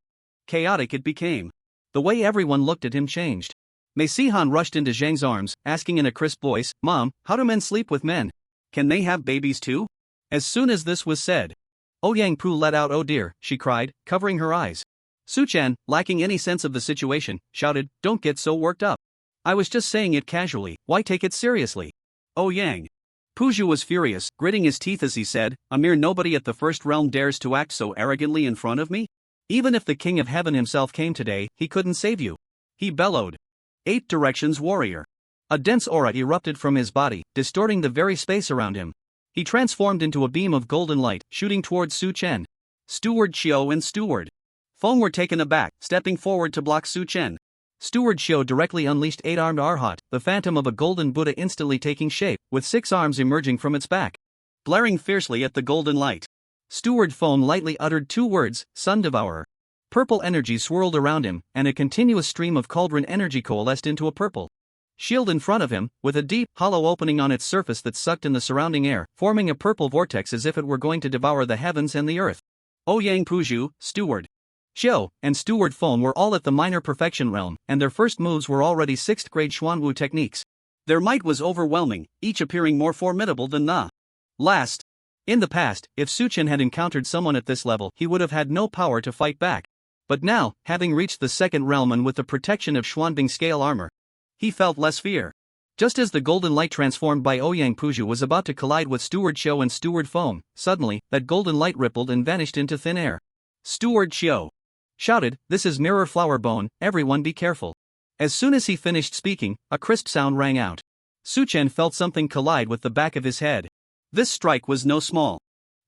chaotic it became. The way everyone looked at him changed. Mei Sihan rushed into Zhang's arms, asking in a crisp voice, "Mom, how do men sleep with men? Can they have babies too?" As soon as this was said, Yang Pu let out, "Oh dear," she cried, covering her eyes. Su Chen, lacking any sense of the situation, shouted, "Don't get so worked up. I was just saying it casually, why take it seriously?" Yang Puju was furious, gritting his teeth as he said, "A mere nobody at the first realm dares to act so arrogantly in front of me? Even if the King of Heaven himself came today, he couldn't save you." He bellowed. 8 directions warrior. A dense aura erupted from his body, distorting the very space around him. He transformed into a beam of golden light, shooting towards Su Chen. Steward Xiao and Steward Feng were taken aback, stepping forward to block Su Chen. Steward Xiao directly unleashed 8-armed Arhat, the phantom of a golden Buddha instantly taking shape, with 6 arms emerging from its back. Glaring fiercely at the golden light, Steward Feng lightly uttered 2 words, "Sun Devourer." Purple energy swirled around him, and a continuous stream of cauldron energy coalesced into a purple shield in front of him, with a deep, hollow opening on its surface that sucked in the surrounding air, forming a purple vortex as if it were going to devour the heavens and the earth. Yang Puju, Steward Xiao, and Steward Feng were all at the minor perfection realm, and their first moves were already 6th grade Xuanwu techniques. Their might was overwhelming, each appearing more formidable than the last. In the past, if Su Chen had encountered someone at this level, he would have had no power to fight back. But now, having reached the 2nd realm and with the protection of Xuanbing scale armor, he felt less fear. Just as the golden light transformed by Yang Puju was about to collide with Steward Xiao and Steward Feng, suddenly, that golden light rippled and vanished into thin air. Steward Xiao shouted, "This is Mirror Flower Bone, everyone be careful." As soon as he finished speaking, a crisp sound rang out. Su Chen felt something collide with the back of his head. This strike was no small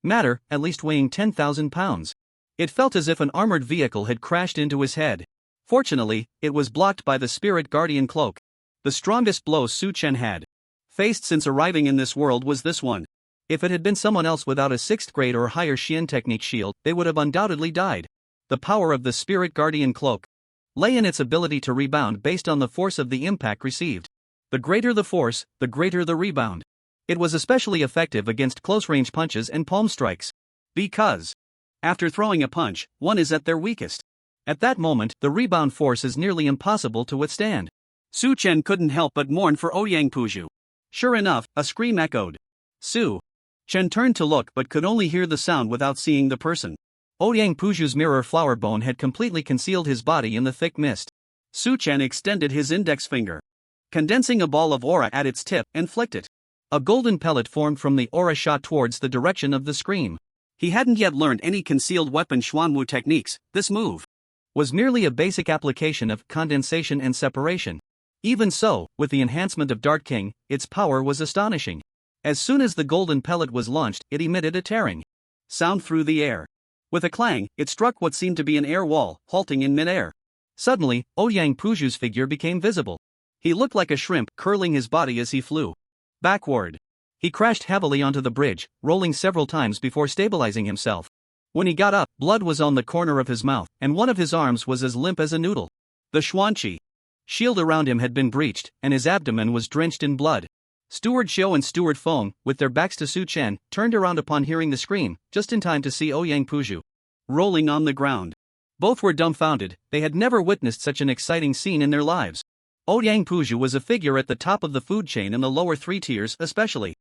matter, at least weighing 10,000 pounds. It felt as if an armored vehicle had crashed into his head. Fortunately, it was blocked by the Spirit Guardian Cloak. The strongest blow Su Chen had faced since arriving in this world was this one. If it had been someone else without a 6th grade or higher Xian technique shield, they would have undoubtedly died. The power of the Spirit Guardian Cloak lay in its ability to rebound based on the force of the impact received. The greater the force, the greater the rebound. It was especially effective against close-range punches and palm strikes. Because, after throwing a punch, one is at their weakest. At that moment, the rebound force is nearly impossible to withstand. Su Chen couldn't help but mourn for Yang Puju. Sure enough, a scream echoed. Su Chen turned to look but could only hear the sound without seeing the person. Yang Puju's mirror flower bone had completely concealed his body in the thick mist. Su Chen extended his index finger, condensing a ball of aura at its tip, and flicked it. A golden pellet formed from the aura shot towards the direction of the scream. He hadn't yet learned any concealed weapon Xuanwu techniques. This move was merely a basic application of condensation and separation. Even so, with the enhancement of Dart King, its power was astonishing. As soon as the golden pellet was launched, it emitted a tearing sound through the air. With a clang, it struck what seemed to be an air wall, halting in midair. Suddenly, Yang Puju's figure became visible. He looked like a shrimp, curling his body as he flew backward. He crashed heavily onto the bridge, rolling several times before stabilizing himself. When he got up, blood was on the corner of his mouth, and one of his arms was as limp as a noodle. The Xuanqi shield around him had been breached, and his abdomen was drenched in blood. Steward Xiao and Steward Feng, with their backs to Su Chen, turned around upon hearing the scream, just in time to see Yang Puju rolling on the ground. Both were dumbfounded. They had never witnessed such an exciting scene in their lives. Yang Puju was a figure at the top of the food chain in the lower 3 tiers especially.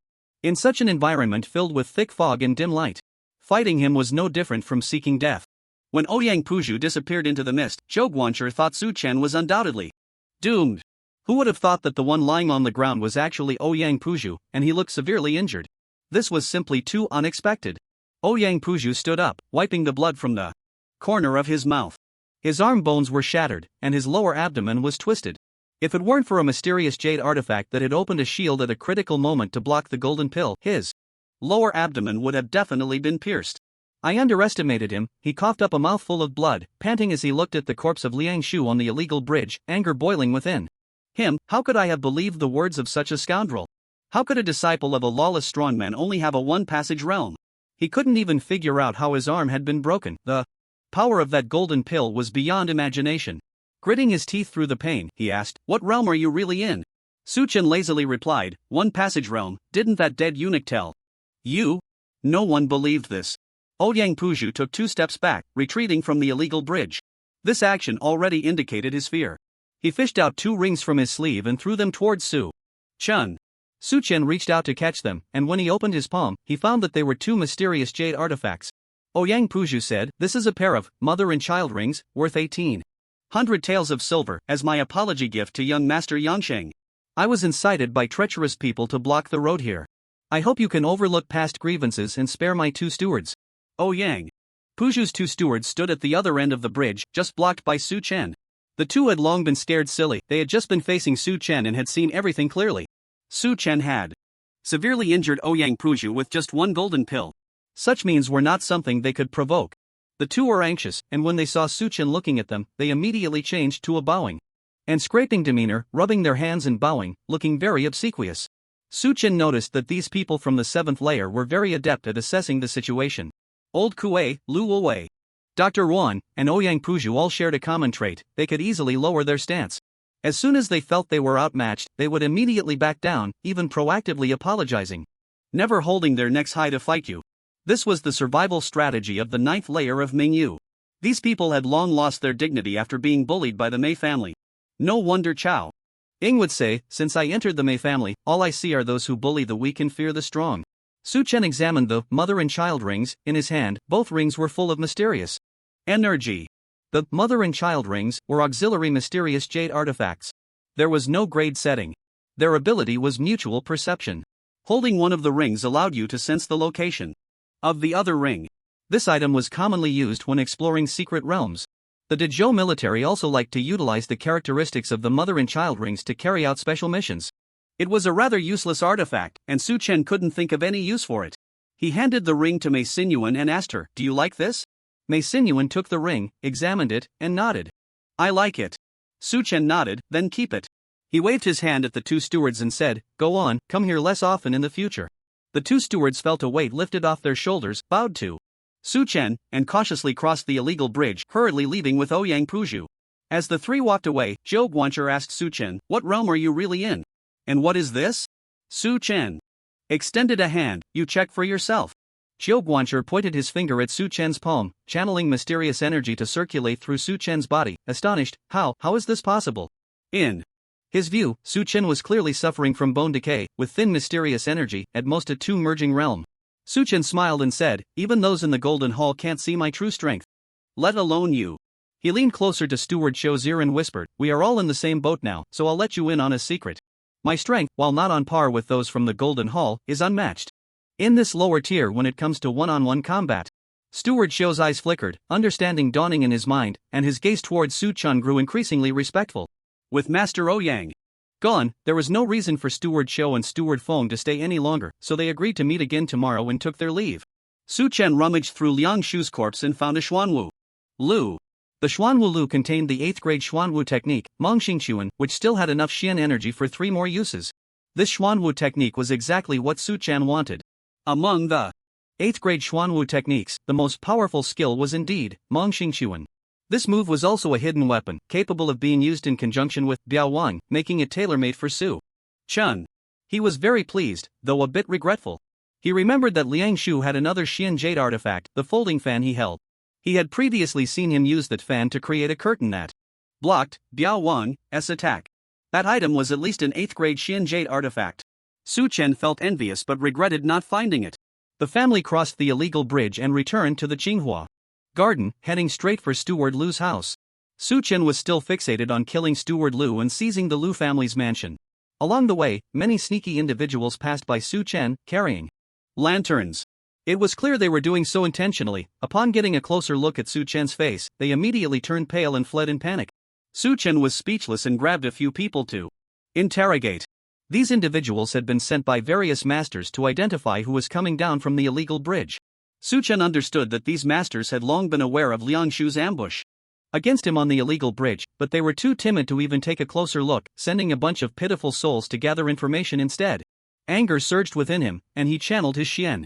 In such an environment filled with thick fog and dim light, fighting him was no different from seeking death. When Yang Puju disappeared into the mist, Zhou Guanchi thought Su Chen was undoubtedly doomed. Who would have thought that the one lying on the ground was actually Yang Puju, and he looked severely injured? This was simply too unexpected. Yang Puju stood up, wiping the blood from the corner of his mouth. His arm bones were shattered, and his lower abdomen was twisted. If it weren't for a mysterious jade artifact that had opened a shield at a critical moment to block the golden pill, his lower abdomen would have definitely been pierced. I underestimated him. He coughed up a mouthful of blood, panting as he looked at the corpse of Liang Shu on the illegal bridge, anger boiling within him. How could I have believed the words of such a scoundrel? How could a disciple of a lawless strongman only have a one-passage realm? He couldn't even figure out how his arm had been broken. The power of that golden pill was beyond imagination. Gritting his teeth through the pain, he asked, "What realm are you really in?" Suchen lazily replied, "One passage realm, didn't that dead eunuch tell you?" No one believed this. Ouyang Puju took 2 steps back, retreating from the illegal bridge. This action already indicated his fear. He fished out 2 rings from his sleeve and threw them towards Su Chun. Su Chen reached out to catch them, and when he opened his palm, he found that they were 2 mysterious jade artifacts. Ouyang Puju said, "This is a pair of mother and child rings, worth 1,800 taels of silver, as my apology gift to young Master Yangsheng. I was incited by treacherous people to block the road here. I hope you can overlook past grievances and spare my 2 stewards." Ouyang Puju's 2 stewards stood at the other end of the bridge, just blocked by Su Chen. The 2 had long been scared silly. They had just been facing Su Chen and had seen everything clearly. Su Chen had severely injured Ouyang Puju with just 1 golden pill. Such means were not something they could provoke. The 2 were anxious, and when they saw Su Chen looking at them, they immediately changed to a bowing and scraping demeanor, rubbing their hands and bowing, looking very obsequious. Su Chen noticed that these people from the 7th layer were very adept at assessing the situation. Old Kuei, Lu Wei, Dr. Yuan, and Ouyang Puju all shared a common trait: they could easily lower their stance. As soon as they felt they were outmatched, they would immediately back down, even proactively apologizing, never holding their necks high to fight you. This was the survival strategy of the 9th layer of Mingyu. These people had long lost their dignity after being bullied by the Mei family. No wonder Chao Ying would say, "Since I entered the Mei family, all I see are those who bully the weak and fear the strong." Su Chen examined the mother and child rings in his hand. Both rings were full of mysterious energy. The mother and child rings were auxiliary mysterious jade artifacts. There was no grade setting. Their ability was mutual perception. Holding one of the rings allowed you to sense the location of the other ring. This item was commonly used when exploring secret realms. The Dezhou military also liked to utilize the characteristics of the mother and child rings to carry out special missions. It was a rather useless artifact, and Su Chen couldn't think of any use for it. He handed the ring to Mei Xinyuan and asked her, "Do you like this?" Mei Xinyuan took the ring, examined it, and nodded. "I like it." Su Chen nodded, "Then keep it." He waved his hand at the 2 stewards and said, "Go on, come here less often in the future." The 2 stewards felt a weight lifted off their shoulders, bowed to Su Chen, and cautiously crossed the illegal bridge, hurriedly leaving with Ouyang Puju. As the 3 walked away, Zhou Guancher asked Su Chen, "What realm are you really in? And what is this?" Su Chen extended a hand. "You check for yourself." Zhou Guancher pointed his finger at Su Chen's palm, channeling mysterious energy to circulate through Su Chen's body, astonished. How is this possible? In his view, Su Chen was clearly suffering from bone decay, with thin mysterious energy, at most a 2 merging realm. Su Chen smiled and said, "Even those in the Golden Hall can't see my true strength. Let alone you." He leaned closer to Steward Shozir and whispered, "We are all in the same boat now, so I'll let you in on a secret. My strength, while not on par with those from the Golden Hall, is unmatched in this lower tier when it comes to one-on-one combat." Steward Shou's eyes flickered, understanding dawning in his mind, and his gaze towards Su Chun grew increasingly respectful. With Master Ouyang gone, there was no reason for Steward Shou and Steward Feng to stay any longer, so they agreed to meet again tomorrow and took their leave. Su Chen rummaged through Liang Shu's corpse and found a Xuanwu Lu. The Xuanwu Lu contained the 8th grade Xuanwu technique, Mengxingxuan, which still had enough Xian energy for 3 more uses. This Xuanwu technique was exactly what Su Chen wanted. Among the 8th grade Xuanwu techniques, the most powerful skill was indeed Mengxingxuan. This move was also a hidden weapon, capable of being used in conjunction with Biao Wang, making it tailor-made for Su Chun. He was very pleased, though a bit regretful. He remembered that Liang Shu had another Xian jade artifact, the folding fan he held. He had previously seen him use that fan to create a curtain that blocked Biao Wang's attack. That item was at least an 8th grade Xian jade artifact. Su Chen felt envious but regretted not finding it. The family crossed the illegal bridge and returned to the Qinghua garden, heading straight for Steward Lu's house. Su Chen was still fixated on killing Steward Lu and seizing the Lu family's mansion. Along the way, many sneaky individuals passed by Su Chen, carrying lanterns. It was clear they were doing so intentionally. Upon getting a closer look at Su Chen's face, they immediately turned pale and fled in panic. Su Chen was speechless and grabbed a few people to interrogate. These individuals had been sent by various masters to identify who was coming down from the illegal bridge. Su Chen understood that these masters had long been aware of Liang Shu's ambush against him on the illegal bridge, but they were too timid to even take a closer look, sending a bunch of pitiful souls to gather information instead. Anger surged within him, and he channeled his xian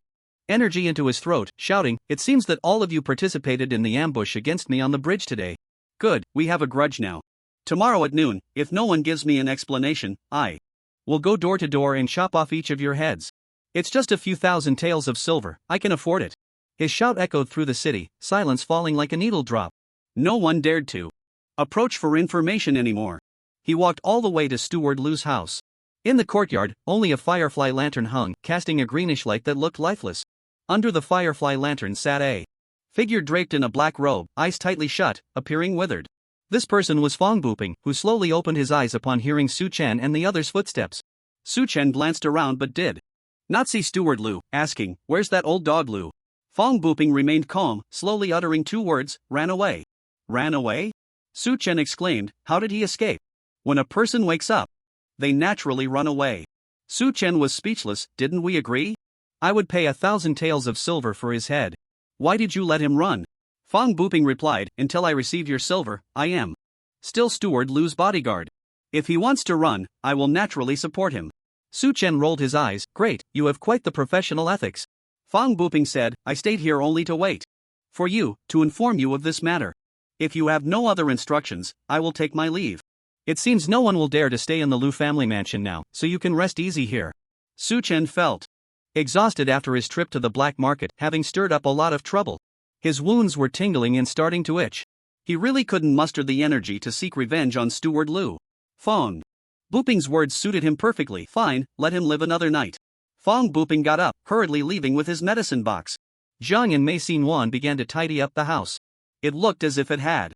energy into his throat, shouting, "It seems that all of you participated in the ambush against me on the bridge today. Good, we have a grudge now. Tomorrow at noon, if no one gives me an explanation, I will go door to door and chop off each of your heads. It's just a few thousand taels of silver, I can afford it." His shout echoed through the city, silence falling like a needle drop. No one dared to approach for information anymore. He walked all the way to Steward Lu's house. In the courtyard, only a firefly lantern hung, casting a greenish light that looked lifeless. Under the firefly lantern sat a figure draped in a black robe, eyes tightly shut, appearing withered. This person was Fong Buping, who slowly opened his eyes upon hearing Su Chen and the others' footsteps. Su Chen glanced around but did not see Steward Lu, asking, "Where's that old dog Lu?" Fong Buping remained calm, slowly uttering two words, "Ran away." "Ran away?" Su Chen exclaimed, "How did he escape?" When a person wakes up, they naturally run away. Su Chen was speechless. "Didn't we agree? I would pay 1,000 taels of silver for his head. Why did you let him run?" Fong Buping replied, "Until I receive your silver, I am still Steward Lu's bodyguard. If he wants to run, I will naturally support him." Su Chen rolled his eyes. "Great, you have quite the professional ethics." Fong Buping said, "I stayed here only to wait for you, to inform you of this matter. If you have no other instructions, I will take my leave. It seems no one will dare to stay in the Lu family mansion now, so you can rest easy here." Su Chen felt exhausted after his trip to the black market, having stirred up a lot of trouble. His wounds were tingling and starting to itch. He really couldn't muster the energy to seek revenge on Steward Lu. Fong Buping's words suited him perfectly. Fine, let him live another night. Fong Buping got up, hurriedly leaving with his medicine box. Zhang and Mei Yuan began to tidy up the house. It looked as if it had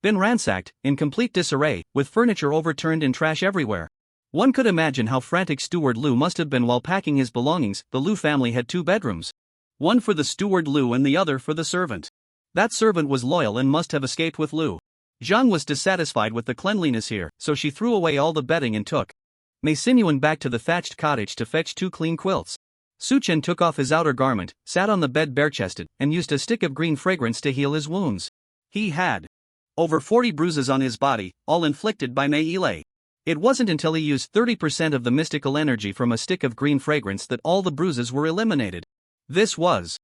been ransacked, in complete disarray, with furniture overturned and trash everywhere. One could imagine how frantic Steward Lu must have been while packing his belongings. The Lu family had 2 bedrooms. One for the Steward Lu and the other for the servant. That servant was loyal and must have escaped with Lu. Zhang was dissatisfied with the cleanliness here, so she threw away all the bedding and took Mei Yuan back to the thatched cottage to fetch 2 clean quilts. Su Chen took off his outer garment, sat on the bed bare-chested, and used a stick of green fragrance to heal his wounds. He had over 40 bruises on his body, all inflicted by Mei Yilei. It wasn't until he used 30% of the mystical energy from a stick of green fragrance that all the bruises were eliminated. This was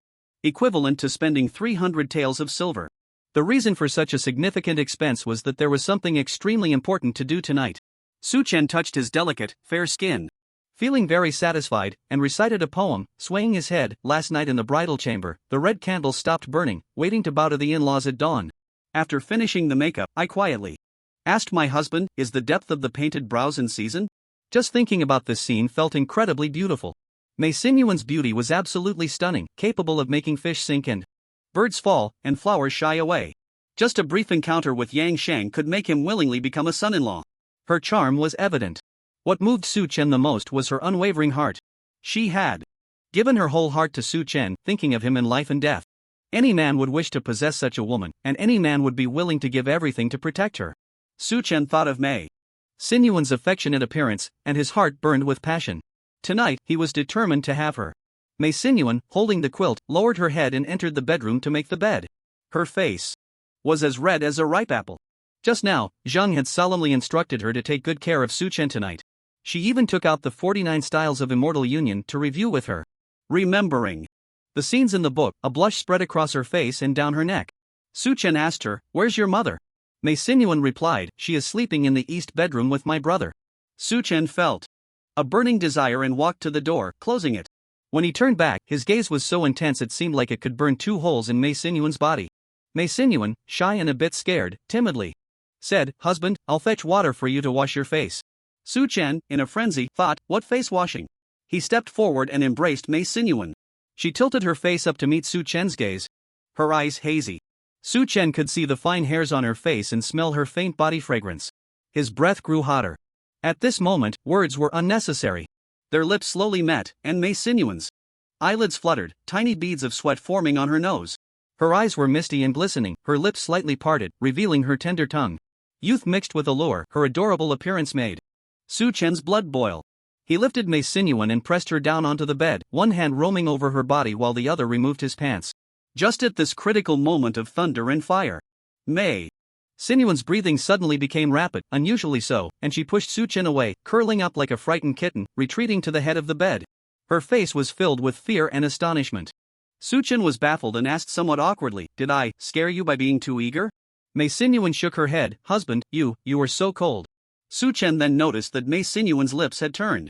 equivalent to spending 300 taels of silver. The reason for such a significant expense was that there was something extremely important to do tonight. Su Chen touched his delicate, fair skin, feeling very satisfied, and recited a poem, swaying his head. Last night in the bridal chamber, the red candle stopped burning, waiting to bow to the in-laws at dawn. After finishing the makeup, I quietly asked my husband, "Is the depth of the painted brows in season?" Just thinking about this scene felt incredibly beautiful. Mei Yuan's beauty was absolutely stunning, capable of making fish sink and birds fall, and flowers shy away. Just a brief encounter with Yang Shang could make him willingly become a son-in-law. Her charm was evident. What moved Su Chen the most was her unwavering heart. She had given her whole heart to Su Chen, thinking of him in life and death. Any man would wish to possess such a woman, and any man would be willing to give everything to protect her. Su Chen thought of Mei Yuan's affectionate appearance, and his heart burned with passion. Tonight, he was determined to have her. Mei Yuan, holding the quilt, lowered her head and entered the bedroom to make the bed. Her face was as red as a ripe apple. Just now, Zhang had solemnly instructed her to take good care of Su Chen tonight. She even took out the 49 Styles of Immortal Union to review with her. Remembering the scenes in the book, a blush spread across her face and down her neck. Su Chen asked her, "Where's your mother?" Mei Yuan replied, "She is sleeping in the east bedroom with my brother." Su Chen felt a burning desire and walked to the door, closing it. When he turned back, his gaze was so intense it seemed like it could burn 2 holes in Mei Yuan's body. Mei Yuan, shy and a bit scared, timidly said, "Husband, I'll fetch water for you to wash your face." Su Chen, in a frenzy, thought, "What face washing?" He stepped forward and embraced Mei Yuan. She tilted her face up to meet Su Chen's gaze. Her eyes hazy. Su Chen could see the fine hairs on her face and smell her faint body fragrance. His breath grew hotter. At this moment, words were unnecessary. Their lips slowly met, and Mei Yuan's eyelids fluttered, tiny beads of sweat forming on her nose. Her eyes were misty and glistening, her lips slightly parted, revealing her tender tongue. Youth mixed with allure, her adorable appearance made Su Chen's blood boil. He lifted Mei Yuan and pressed her down onto the bed, one hand roaming over her body while the other removed his pants. Just at this critical moment of thunder and fire, Mei Sinyuan's breathing suddenly became rapid, unusually so, and she pushed Suchen away, curling up like a frightened kitten, retreating to the head of the bed. Her face was filled with fear and astonishment. Suchen was baffled and asked somewhat awkwardly, "Did I scare you by being too eager?" Mei Sinyuan shook her head. "Husband, you were so cold." Suchen then noticed that Mei Sinyuan's lips had turned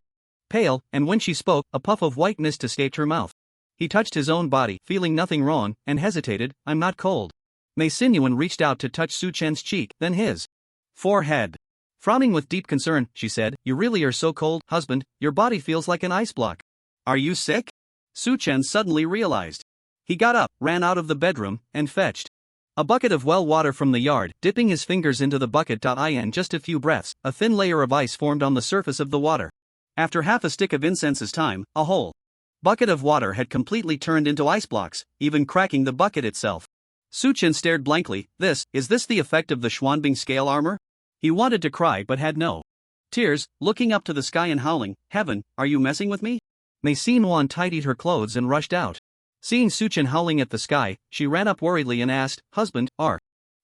pale, and when she spoke, a puff of white mist escaped her mouth. He touched his own body, feeling nothing wrong, and hesitated. "I'm not cold." Mei Sinyuan reached out to touch Suchen's cheek, then his forehead. Frowning with deep concern, she said, "You really are so cold, husband, your body feels like an ice block. Are you sick?" Suchen suddenly realized. He got up, ran out of the bedroom, and fetched a bucket of well water from the yard, dipping his fingers into the bucket. In just a few breaths, a thin layer of ice formed on the surface of the water. After half a stick of incense's time, a whole bucket of water had completely turned into ice blocks, even cracking the bucket itself. Suchen stared blankly. Is this the effect of the Xuanbing scale armor? He wanted to cry but had no tears, looking up to the sky and howling, "Heaven, are you messing with me?" Mei Sinyuan tidied her clothes and rushed out. Seeing Suchen howling at the sky, she ran up worriedly and asked, "Husband, are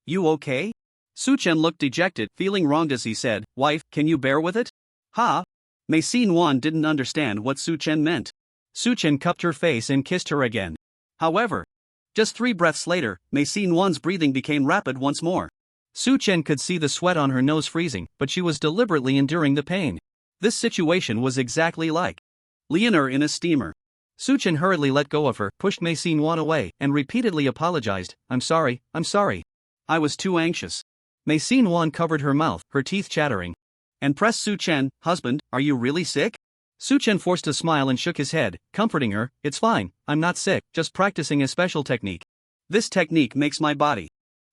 you okay?" Suchen looked dejected, feeling wronged as he said, "Wife, can you bear with it?" "Ha?" Mei Sinyuan didn't understand what Suchen meant. Suchen cupped her face and kissed her again. However, just 3 breaths later, Mei Sinyuan's breathing became rapid once more. Suchen could see the sweat on her nose freezing, but she was deliberately enduring the pain. This situation was exactly like Leonor in a steamer. Suchen hurriedly let go of her, pushed Mei Sinyuan away, and repeatedly apologized. I'm sorry. I was too anxious." Mei Sinyuan covered her mouth, her teeth chattering, and pressed Suchen. "Husband, are you really sick?" Suchen forced a smile and shook his head, comforting her. "It's fine, I'm not sick, just practicing a special technique. This technique makes my body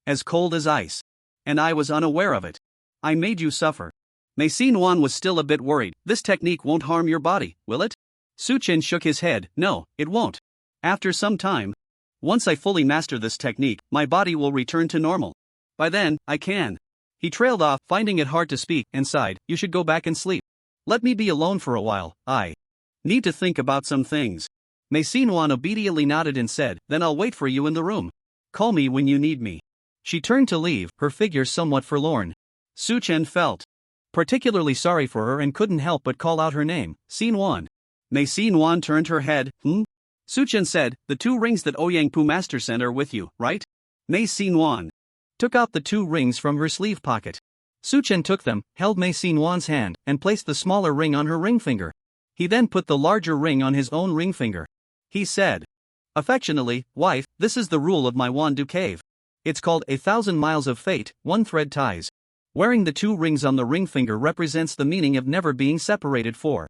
as cold as ice. And I was unaware of it. I made you suffer." Mei Sinyuan was still a bit worried. "This technique won't harm your body, will it?" Suchen shook his head. "No, it won't. After some time, once I fully master this technique, my body will return to normal. By then, I can." He trailed off, finding it hard to speak, and sighed. "You should go back and sleep. Let me be alone for a while, I need to think about some things." Mei Sinyuan obediently nodded and said, "Then I'll wait for you in the room. Call me when you need me." She turned to leave, her figure somewhat forlorn. Suchen felt particularly sorry for her and couldn't help but call out her name, Sinyuan. Mei Sinyuan turned her head. Suchen said, "The 2 rings that Ouyangpu Master sent are with you, right?" Mei Sinyuan took out the 2 rings from her sleeve pocket. Suchen took them, held Mei Sinyuan's hand, and placed the smaller ring on her ring finger. He then put the larger ring on his own ring finger. He said affectionately, "Wife, this is the rule of my Wandu cave. It's called 1,000 miles of fate, 1 thread ties. Wearing the 2 rings on the ring finger represents the meaning of never being separated for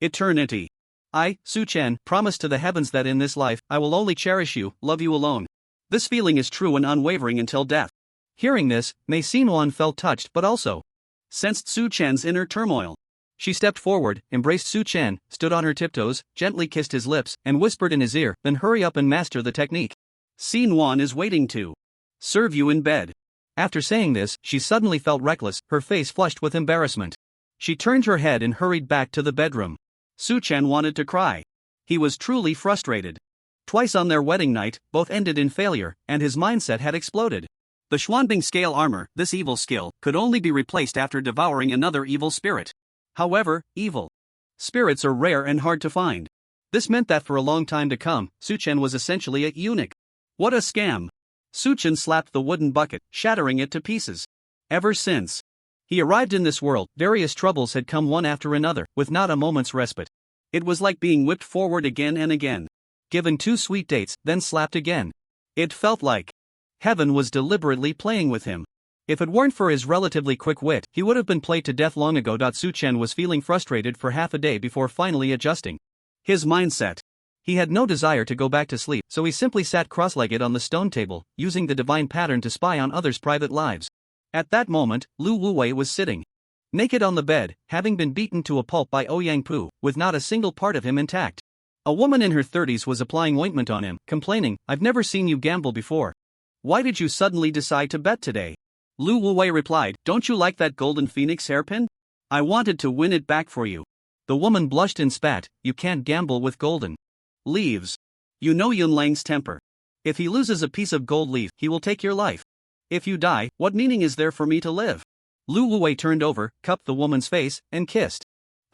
eternity. I, Suchen, promise to the heavens that in this life, I will only cherish you, love you alone. This feeling is true and unwavering until death." Hearing this, Mei Sinyuan felt touched but also sensed Suchen's inner turmoil. She stepped forward, embraced Suchen, stood on her tiptoes, gently kissed his lips, and whispered in his ear, "Then hurry up and master the technique. Sinyuan is waiting to serve you in bed." After saying this, she suddenly felt reckless, her face flushed with embarrassment. She turned her head and hurried back to the bedroom. Suchen wanted to cry. He was truly frustrated. Twice on their wedding night, both ended in failure, and his mindset had exploded. The Xuanbing scale armor, this evil skill, could only be replaced after devouring another evil spirit. However, evil spirits are rare and hard to find. This meant that for a long time to come, Suchen was essentially a eunuch. What a scam! Suchen slapped the wooden bucket, shattering it to pieces. Ever since he arrived in this world, various troubles had come one after another, with not a moment's respite. It was like being whipped forward again and again. Given 2 sweet dates, then slapped again. It felt like heaven was deliberately playing with him. If it weren't for his relatively quick wit, he would have been played to death long ago. Suchen was feeling frustrated for half a day before finally adjusting his mindset. He had no desire to go back to sleep, so he simply sat cross-legged on the stone table, using the divine pattern to spy on others' private lives. At that moment, Lu Wuwei was sitting naked on the bed, having been beaten to a pulp by Ouyangpu, with not a single part of him intact. A woman in her 30s was applying ointment on him, complaining, "I've never seen you gamble before. Why did you suddenly decide to bet today?" Lu Wuwei replied, "Don't you like that golden phoenix hairpin? I wanted to win it back for you." The woman blushed and spat, "You can't gamble with golden leaves. You know Yunlang's temper. If he loses a piece of gold leaf, he will take your life." If you die, what meaning is there for me to live? Lu Wuwei turned over, cupped the woman's face, and kissed.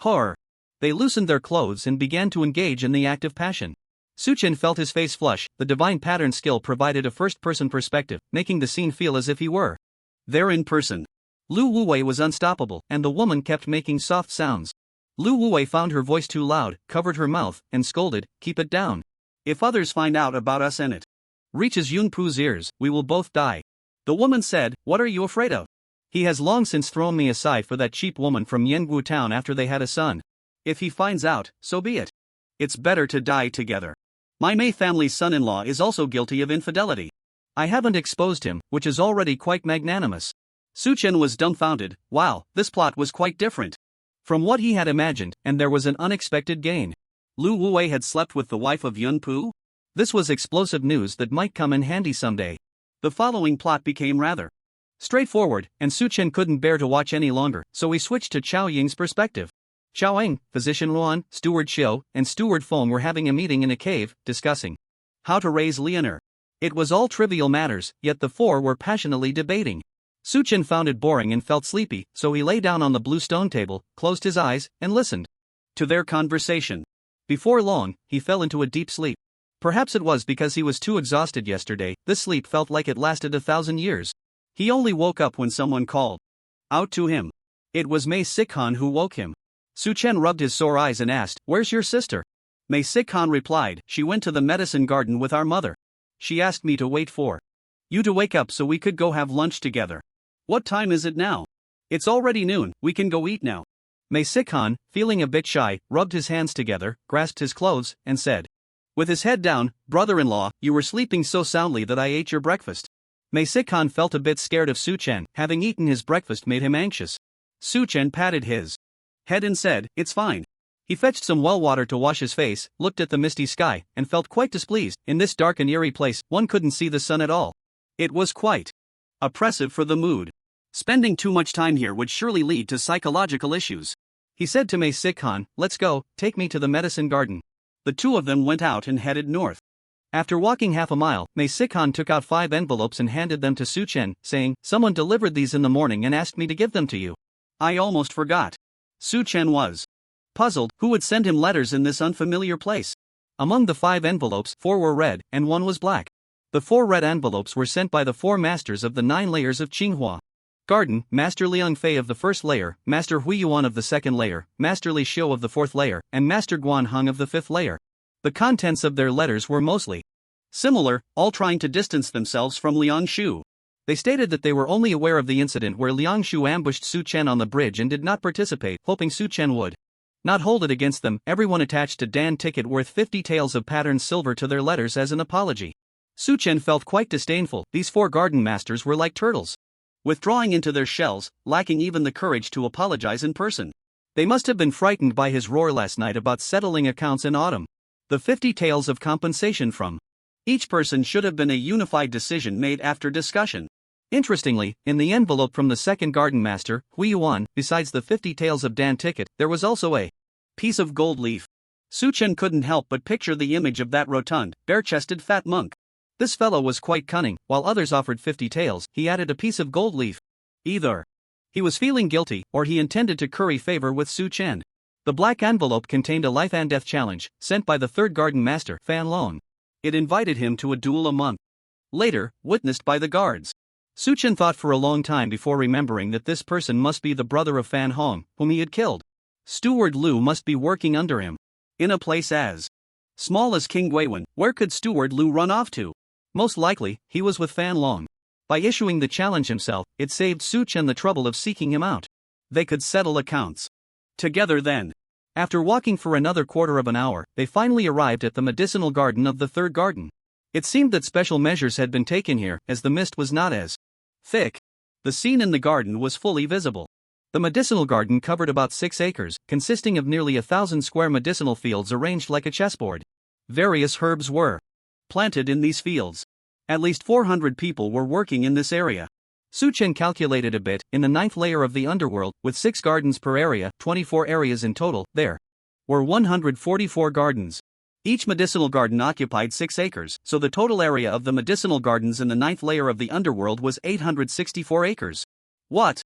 Horror. They loosened their clothes and began to engage in the act of passion. Suchen felt his face flush. The divine pattern skill provided a first-person perspective, making the scene feel as if he were there in person. Lu Wuwei was unstoppable, and the woman kept making soft sounds. Lu Wuwei found her voice too loud, covered her mouth, and scolded, "Keep it down. If others find out about us and it reaches Yun Pu's ears, we will both die." The woman said, "What are you afraid of? He has long since thrown me aside for that cheap woman from Yengu town after they had a son. If he finds out, so be it. It's better to die together. My Mei family's son-in-law is also guilty of infidelity. I haven't exposed him, which is already quite magnanimous." Suchen was dumbfounded. Wow, this plot was quite different from what he had imagined, and there was an unexpected gain. Lu Wuwei had slept with the wife of Yun Pu? This was explosive news that might come in handy someday. The following plot became rather straightforward, and Suchen couldn't bear to watch any longer, so he switched to Chao Ying's perspective. Chao Ying, physician Yuan, steward Xiu, and steward Feng were having a meeting in a cave, discussing how to raise Leonor. It was all trivial matters, yet the four were passionately debating. Suchen found it boring and felt sleepy, so he lay down on the blue stone table, closed his eyes, and listened to their conversation. Before long, he fell into a deep sleep. Perhaps it was because he was too exhausted yesterday. This sleep felt like it lasted 1,000 years. He only woke up when someone called out to him. It was Mei Sikhan who woke him. Suchen rubbed his sore eyes and asked, "Where's your sister?" Mei Sikhan replied, "She went to the medicine garden with our mother. She asked me to wait for you to wake up so we could go have lunch together." "What time is it now?" "It's already noon, we can go eat now." Mei Sikhan, feeling a bit shy, rubbed his hands together, grasped his clothes, and said, with his head down, "Brother-in-law, you were sleeping so soundly that I ate your breakfast." Mei Sikhan felt a bit scared of Suchen. Having eaten his breakfast made him anxious. Suchen patted his head and said, "It's fine." He fetched some well water to wash his face, looked at the misty sky, and felt quite displeased. In this dark and eerie place, one couldn't see the sun at all. It was quite oppressive for the mood. Spending too much time here would surely lead to psychological issues. He said to Mei Sikhan, "Let's go, take me to the medicine garden." The two of them went out and headed north. After walking half a mile, Mei Sikhan took out 5 envelopes and handed them to Suchen, saying, "Someone delivered these in the morning and asked me to give them to you. I almost forgot." Suchen was puzzled. Who would send him letters in this unfamiliar place? Among the 5 envelopes, 4 were red, and 1 was black. The 4 red envelopes were sent by the 4 masters of the 9 layers of Tsinghua Garden, Master Liang Fei of the 1st layer, Master Hui Yuan of the 2nd layer, Master Li Xiu of the 4th layer, and Master Guan Heng of the 5th layer. The contents of their letters were mostly similar, all trying to distance themselves from Liang Shu. They stated that they were only aware of the incident where Liang Shu ambushed Suchen on the bridge and did not participate, hoping Suchen would not hold it against them. Everyone attached a Dan ticket worth 50 taels of patterned silver to their letters as an apology. Suchen felt quite disdainful. These 4 garden masters were like turtles, withdrawing into their shells, lacking even the courage to apologize in person. They must have been frightened by his roar last night about settling accounts in autumn. The 50 taels of compensation from each person should have been a unified decision made after discussion. Interestingly, in the envelope from the 2nd garden master, Hui Yuan, besides the 50 taels of Dan ticket, there was also a piece of gold leaf. Suchen couldn't help but picture the image of that rotund, bare-chested fat monk. This fellow was quite cunning. While others offered 50 taels, he added a piece of gold leaf. Either he was feeling guilty, or he intended to curry favor with Suchen. The black envelope contained a life and death challenge, sent by the 3rd garden master, Fan Long. It invited him to a duel a month later, witnessed by the guards. Suchen thought for a long time before remembering that this person must be the brother of Fan Hong, whom he had killed. Steward Lu must be working under him. In a place as small as King Guiwen, where could Steward Lu run off to? Most likely, he was with Fan Long. By issuing the challenge himself, it saved Suchen the trouble of seeking him out. They could settle accounts together then. After walking for another quarter of an hour, they finally arrived at the medicinal garden of the 3rd garden. It seemed that special measures had been taken here, as the mist was not as thick. The scene in the garden was fully visible. The medicinal garden covered about 6 acres, consisting of nearly 1,000 square medicinal fields arranged like a chessboard. Various herbs were planted in these fields. At least 400 people were working in this area. Suchen calculated a bit. In the 9th layer of the underworld, with 6 gardens per area, 24 areas in total, there were 144 gardens. Each medicinal garden occupied 6 acres, so the total area of the medicinal gardens in the 9th layer of the underworld was 864 acres. What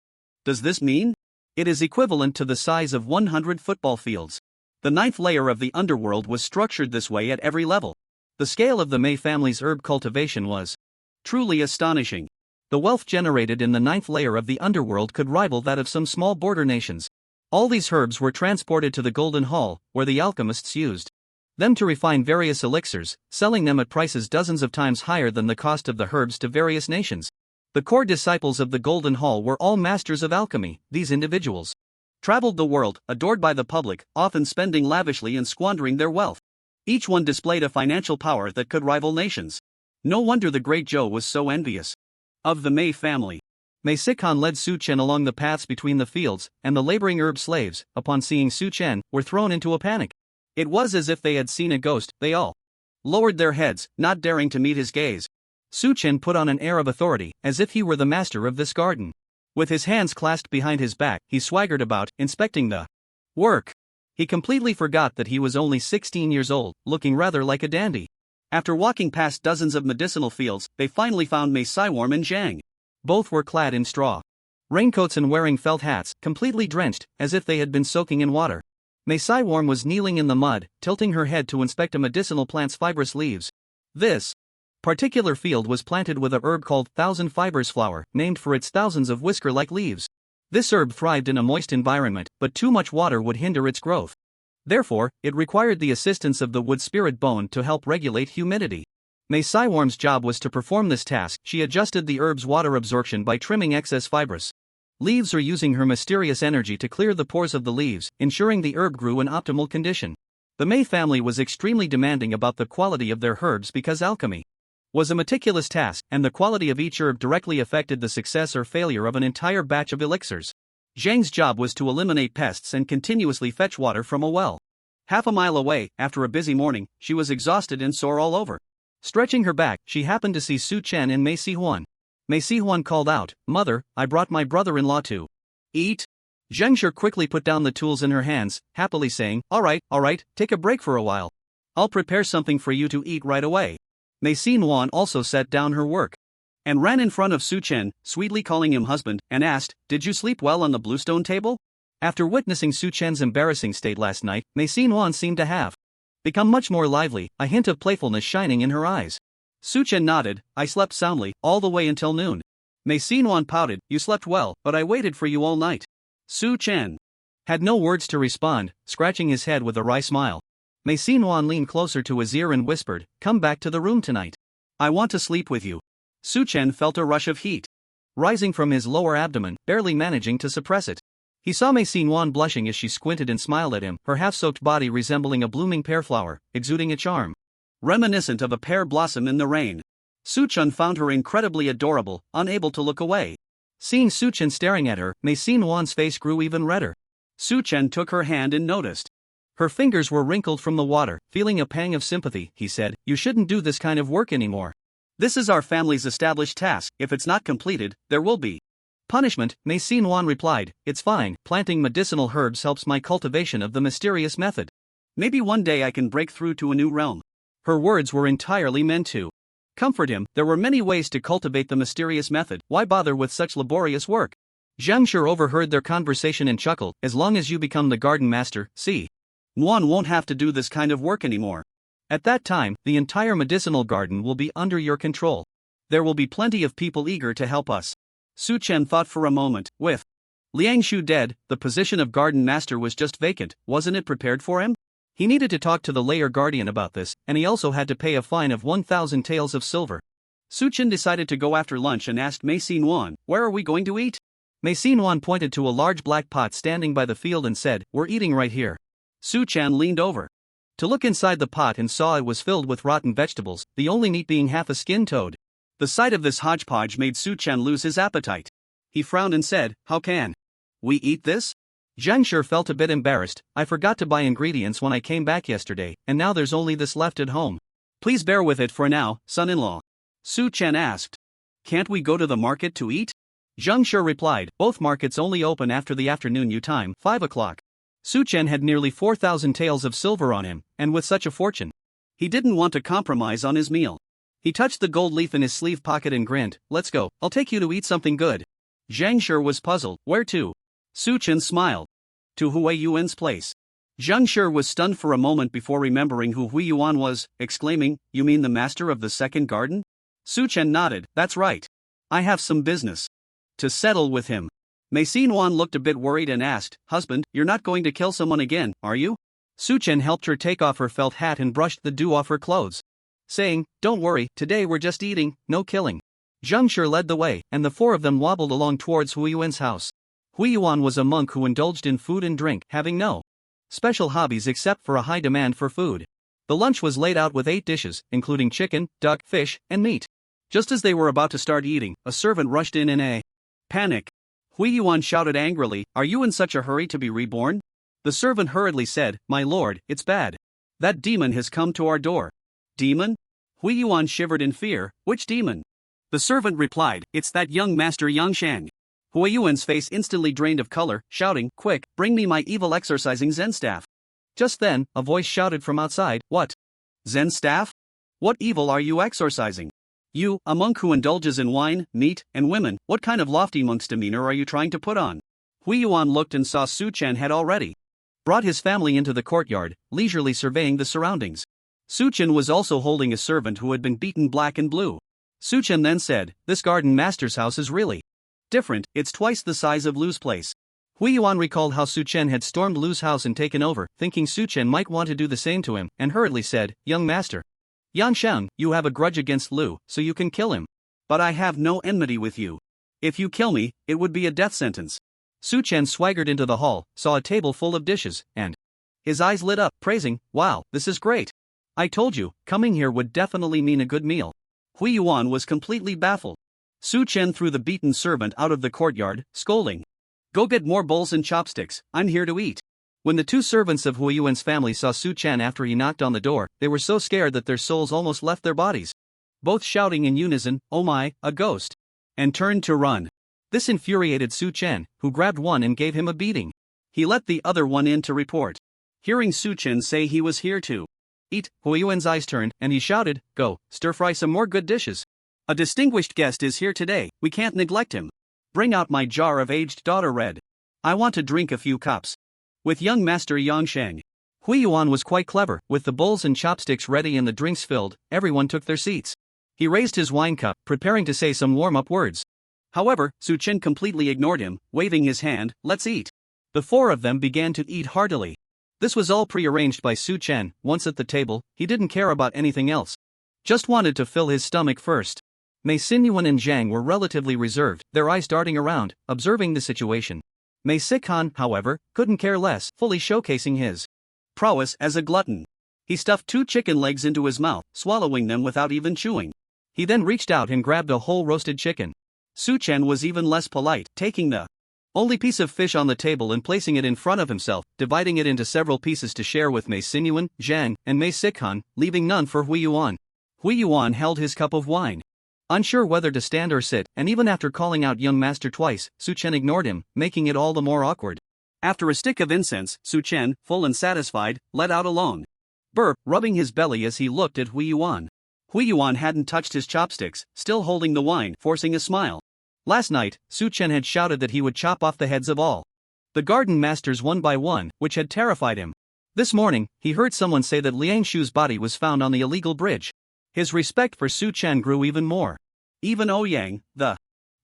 does this mean? It is equivalent to the size of 100 football fields. The 9th layer of the underworld was structured this way at every level. The scale of the Mei family's herb cultivation was truly astonishing. The wealth generated in the 9th layer of the underworld could rival that of some small border nations. All these herbs were transported to the Golden Hall, where the alchemists used them to refine various elixirs, selling them at prices dozens of times higher than the cost of the herbs to various nations. The core disciples of the Golden Hall were all masters of alchemy. These individuals traveled the world, adored by the public, often spending lavishly and squandering their wealth. Each one displayed a financial power that could rival nations. No wonder the great Zhou was so envious of the Mei family. Mei Sikan led Su Chen along the paths between the fields, and the laboring herb slaves, upon seeing Su Chen, were thrown into a panic. It was as if they had seen a ghost. They all lowered their heads, not daring to meet his gaze. Su Chen put on an air of authority, as if he were the master of this garden. With his hands clasped behind his back, he swaggered about, inspecting the work. He completely forgot that he was only 16 years old, looking rather like a dandy. After walking past dozens of medicinal fields, they finally found Mei Siworm and Zhang. Both were clad in straw raincoats and wearing felt hats, completely drenched, as if they had been soaking in water. Mei Siworm was kneeling in the mud, tilting her head to inspect a medicinal plant's fibrous leaves. This particular field was planted with a herb called thousand fibers flower, named for its thousands of whisker-like leaves. This herb thrived in a moist environment, but too much water would hinder its growth. Therefore, it required the assistance of the wood spirit bone to help regulate humidity. Mei Siworm's job was to perform this task. She adjusted the herb's water absorption by trimming excess fibrous leaves or using her mysterious energy to clear the pores of the leaves, ensuring the herb grew in optimal condition. The Mei family was extremely demanding about the quality of their herbs because alchemy was a meticulous task, and the quality of each herb directly affected the success or failure of an entire batch of elixirs. Zhang's job was to eliminate pests and continuously fetch water from a well. Half a mile away, after a busy morning, she was exhausted and sore all over. Stretching her back, she happened to see Su Chen and Mei Sihuan. Mei Sihuan called out, "Mother, I brought my brother-in-law to eat." Zhengshi quickly put down the tools in her hands, happily saying, all right, take a break for a while. I'll prepare something for you to eat right away." Mei Sihuan also set down her work and ran in front of Su Chen, sweetly calling him husband, and asked, "Did you sleep well on the bluestone table?" After witnessing Su Chen's embarrassing state last night, Mei Sihuan seemed to have become much more lively, a hint of playfulness shining in her eyes. Su Chen nodded, "I slept soundly, all the way until noon." Mei Sihuan pouted, "You slept well, but I waited for you all night." Su Chen had no words to respond, scratching his head with a wry smile. Mei Sihuan leaned closer to his ear and whispered, "Come back to the room tonight. I want to sleep with you." Su Chen felt a rush of heat rising from his lower abdomen, barely managing to suppress it. He saw Mei Sihuan blushing as she squinted and smiled at him, her half-soaked body resembling a blooming pear flower, exuding a charm reminiscent of a pear blossom in the rain. Su Chen found her incredibly adorable, unable to look away. Seeing Su Chen staring at her, Mei Sihuan's face grew even redder. Su Chen took her hand and noticed her fingers were wrinkled from the water. Feeling a pang of sympathy, he said, "You shouldn't do this kind of work anymore. This is our family's established task. If it's not completed, there will be punishment." Mei Sihuan replied, "It's fine. Planting medicinal herbs helps my cultivation of the mysterious method. Maybe one day I can break through to a new realm." Her words were entirely meant to comfort him. There were many ways to cultivate the mysterious method. Why bother with such laborious work? Zhangshi overheard their conversation and chuckled, "As long as you become the garden master, see, Yuan won't have to do this kind of work anymore. At that time, the entire medicinal garden will be under your control. There will be plenty of people eager to help us." Su Chen thought for a moment. With Liangshu dead, the position of garden master was just vacant. Wasn't it prepared for him? He needed to talk to the layer guardian about this, and he also had to pay a fine of 1,000 taels of silver. Su Chen decided to go after lunch and asked Mei Sihuan, "Where are we going to eat?" Mei Sihuan pointed to a large black pot standing by the field and said, "We're eating right here." Su Chen leaned over to look inside the pot and saw it was filled with rotten vegetables, the only meat being half a skinned toad. The sight of this hodgepodge made Su Chen lose his appetite. He frowned and said, "How can we eat this?" Zhangshi felt a bit embarrassed. "I forgot to buy ingredients when I came back yesterday, and now there's only this left at home. Please bear with it for now, son-in-law." Su Chen asked, "Can't we go to the market to eat?" Zhangshi replied, "Both markets only open after the afternoon Yu time, 5 o'clock. Su Chen had nearly 4,000 taels of silver on him, and with such a fortune, He didn't want to compromise on his meal. He touched the gold leaf in his sleeve pocket and grinned. Let's go, I'll take you to eat something good. Zhang Shi was puzzled. Where to? Su Chen smiled. To Hui Yuan's place. Zhang Shi was stunned for a moment before remembering who Hui Yuan was, exclaiming, You mean the master of the second garden? Su Chen nodded. That's right. I have some business to settle with him. Mei Xinwan looked a bit worried and asked, Husband, you're not going to kill someone again, are you? Su Chen helped her take off her felt hat and brushed the dew off her clothes, saying, Don't worry, today we're just eating, no killing. Zhang Shi led the way, and the four of them wobbled along towards Hui Yuan's house. Hui Yuan was a monk who indulged in food and drink, having no special hobbies except for a high demand for food. The lunch was laid out with 8 dishes, including chicken, duck, fish, and meat. Just as they were about to start eating, a servant rushed in a panic. Hui Yuan shouted angrily, Are you in such a hurry to be reborn? The servant hurriedly said, My lord, it's bad. That demon has come to our door. Demon? Hui Yuan shivered in fear. Which demon? The servant replied, It's that young master Yangshang. Hui Yuan's face instantly drained of color, shouting, Quick, bring me my evil exorcising Zen staff. Just then, a voice shouted from outside, What? Zen staff? What evil are you exorcising? You, a monk who indulges in wine, meat, and women, what kind of lofty monk's demeanor are you trying to put on? Hui Yuan looked and saw Su Chen had already brought his family into the courtyard, leisurely surveying the surroundings. Su Chen was also holding a servant who had been beaten black and blue. Su Chen then said, This garden master's house is really different, it's twice the size of Lu's place. Hui Yuan recalled how Su Chen had stormed Lu's house and taken over, thinking Su Chen might want to do the same to him, and hurriedly said, Young master. Yangshan, you have a grudge against Lu, so you can kill him. But I have no enmity with you. If you kill me, it would be a death sentence. Su Chen swaggered into the hall, saw a table full of dishes, and his eyes lit up, praising, Wow, this is great. I told you, coming here would definitely mean a good meal. Hui Yuan was completely baffled. Su Chen threw the beaten servant out of the courtyard, scolding, Go get more bowls and chopsticks, I'm here to eat. When the 2 servants of Hui Yuan's family saw Su Chen after he knocked on the door, they were so scared that their souls almost left their bodies, both shouting in unison, Oh my, a ghost, and turned to run. This infuriated Su Chen, who grabbed one and gave him a beating. He let the other one in to report. Hearing Su Chen say he was here to eat, Hui Yuan's eyes turned, and he shouted, Go, stir-fry some more good dishes. A distinguished guest is here today, we can't neglect him. Bring out my jar of aged daughter red. I want to drink a few cups. With young master Yangshang. Hui Yuan was quite clever. With the bowls and chopsticks ready and the drinks filled, everyone took their seats. He raised his wine cup, preparing to say some warm-up words. However, Su Chen completely ignored him, waving his hand, Let's eat. The 4 of them began to eat heartily. This was all prearranged by Su Chen. Once at the table, he didn't care about anything else. Just wanted to fill his stomach first. Mei Xinwan and Zhang were relatively reserved, their eyes darting around, observing the situation. Mei Xikhan, however, couldn't care less, fully showcasing his prowess as a glutton. He stuffed 2 chicken legs into his mouth, swallowing them without even chewing. He then reached out and grabbed a whole roasted chicken. Su Chen was even less polite, taking the only piece of fish on the table and placing it in front of himself, dividing it into several pieces to share with Mei Xinwan, Zhang, and Mei Xikhan, leaving none for Hui Yuan. Hui Yuan held his cup of wine, unsure whether to stand or sit, and even after calling out young master twice, Su Chen ignored him, making it all the more awkward. After a stick of incense, Su Chen, full and satisfied, let out a long burp, rubbing his belly as he looked at Hui Yuan. Hui Yuan hadn't touched his chopsticks, still holding the wine, forcing a smile. Last night, Su Chen had shouted that he would chop off the heads of all the garden masters one by one, which had terrified him. This morning, he heard someone say that Liang Shu's body was found on the illegal bridge. His respect for Su Chen grew even more. Even Ouyang, the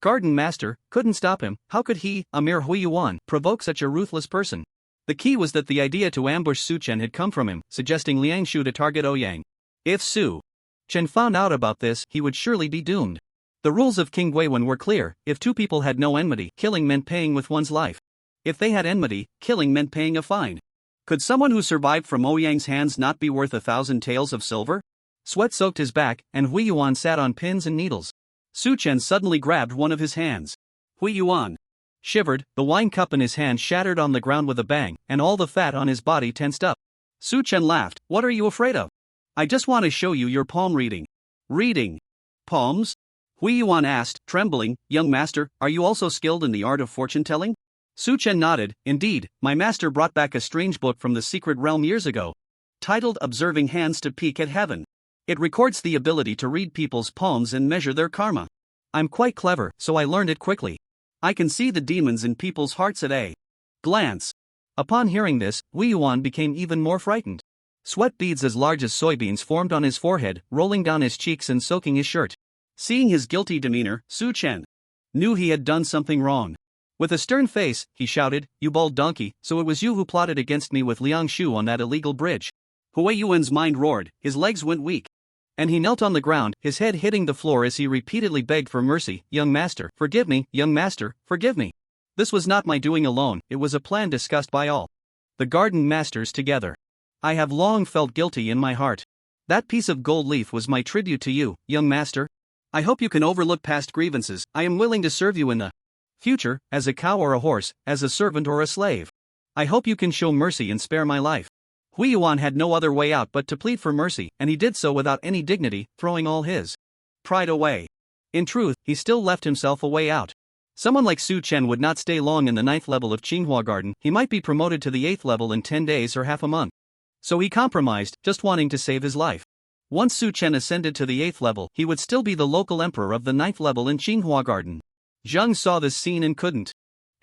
garden master, couldn't stop him. How could he, a mere Hui Yuan, provoke such a ruthless person? The key was that the idea to ambush Su Chen had come from him, suggesting Liang Shu to target Ouyang. If Su Chen found out about this, he would surely be doomed. The rules of King Guiwen were clear. If 2 people had no enmity, killing meant paying with one's life. If they had enmity, killing meant paying a fine. Could someone who survived from Ouyang's hands not be worth 1,000 taels of silver? Sweat soaked his back, and Hui Yuan sat on pins and needles. Su Chen suddenly grabbed one of his hands. Hui Yuan shivered, the wine cup in his hand shattered on the ground with a bang, and all the fat on his body tensed up. Su Chen laughed. What are you afraid of? I just want to show you your palm reading. Reading? Palms? Hui Yuan asked, trembling. Young master, are you also skilled in the art of fortune-telling? Su Chen nodded. Indeed, my master brought back a strange book from the secret realm years ago. titled Observing Hands to Peek at Heaven. It records the ability to read people's palms and measure their karma. I'm quite clever, so I learned it quickly. I can see the demons in people's hearts at a glance. Upon hearing this, Yuan became even more frightened. Sweat beads as large as soybeans formed on his forehead, rolling down his cheeks and soaking his shirt. Seeing his guilty demeanor, Su Chen knew he had done something wrong. With a stern face, he shouted, "You bald donkey, so it was you who plotted against me with Liang Shu on that illegal bridge." Yuan's mind roared, his legs went weak. And he knelt on the ground, his head hitting the floor as he repeatedly begged for mercy. "Young master, forgive me, young master, forgive me. This was not my doing alone, it was a plan discussed by all the garden masters together. I have long felt guilty in my heart. That piece of gold leaf was my tribute to you, young master. I hope you can overlook past grievances. I am willing to serve you in the future, as a cow or a horse, as a servant or a slave. I hope you can show mercy and spare my life." Yuan had no other way out but to plead for mercy, and he did so without any dignity, throwing all his pride away. In truth, he still left himself a way out. Someone like Su Chen would not stay long in the 9th level of Tsinghua Garden, he might be promoted to the 8th level in 10 days or half a month. So he compromised, just wanting to save his life. Once Su Chen ascended to the 8th level, he would still be the local emperor of the 9th level in Tsinghua Garden. Zheng saw this scene and couldn't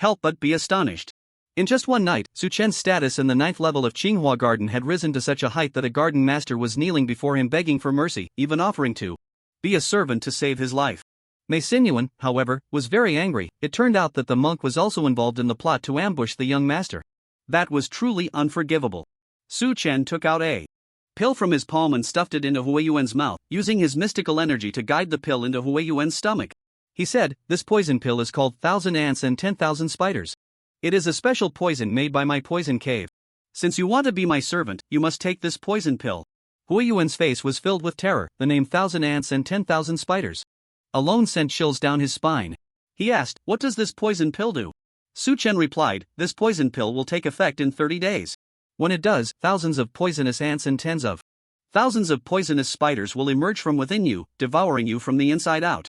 help but be astonished. In just one night, Su Chen's status in the 9th level of Tsinghua Garden had risen to such a height that a garden master was kneeling before him begging for mercy, even offering to be a servant to save his life. Mei Xinyuan, however, was very angry. It turned out that the monk was also involved in the plot to ambush the young master. That was truly unforgivable. Su Chen took out a pill from his palm and stuffed it into Yuan's mouth, using his mystical energy to guide the pill into Yuan's stomach. He said, "This poison pill is called 1,000 ants and 10,000 spiders. It is a special poison made by my poison cave. Since you want to be my servant, you must take this poison pill." Yuan's face was filled with terror. The name 1,000 ants and 10,000 spiders alone sent chills down his spine. He asked, "What does this poison pill do?" Su Chen replied, "This poison pill will take effect in 30 days. When it does, thousands of poisonous ants and tens of thousands of poisonous spiders will emerge from within you, devouring you from the inside out."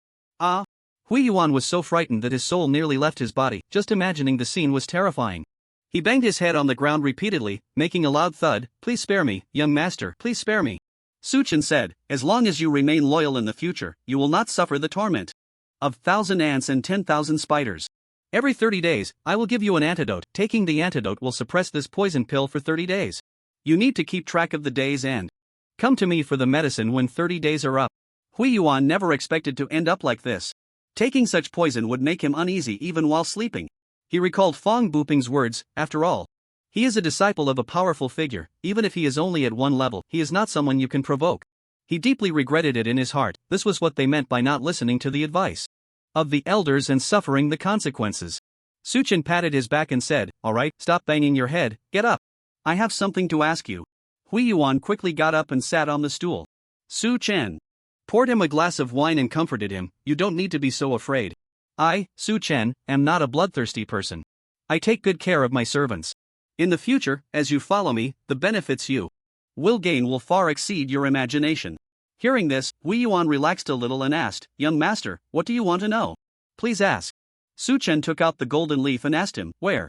Yuan was so frightened that his soul nearly left his body. Just imagining the scene was terrifying. He banged his head on the ground repeatedly, making a loud thud. "Please spare me, young master, please spare me." Su Chen said, "As long as you remain loyal in the future, you will not suffer the torment of 1,000 ants and 10,000 spiders. Every 30 days, I will give you an antidote. Taking the antidote will suppress this poison pill for 30 days. You need to keep track of the days and come to me for the medicine when 30 days are up." Yuan never expected to end up like this. Taking such poison would make him uneasy even while sleeping. He recalled Fang Buping's words, "After all, he is a disciple of a powerful figure. Even if he is only at one level, he is not someone you can provoke." He deeply regretted it in his heart. This was what they meant by not listening to the advice of the elders and suffering the consequences. Su Chen patted his back and said, "All right, stop banging your head, get up. I have something to ask you." Yuan quickly got up and sat on the stool. Su Chen poured him a glass of wine and comforted him. "You don't need to be so afraid. I, Su Chen, am not a bloodthirsty person. I take good care of my servants. In the future, as you follow me, the benefits you will gain will far exceed your imagination." Hearing this, Yuan relaxed a little and asked, "Young master, what do you want to know?" "Please ask." Su Chen took out the golden leaf and asked him, "Where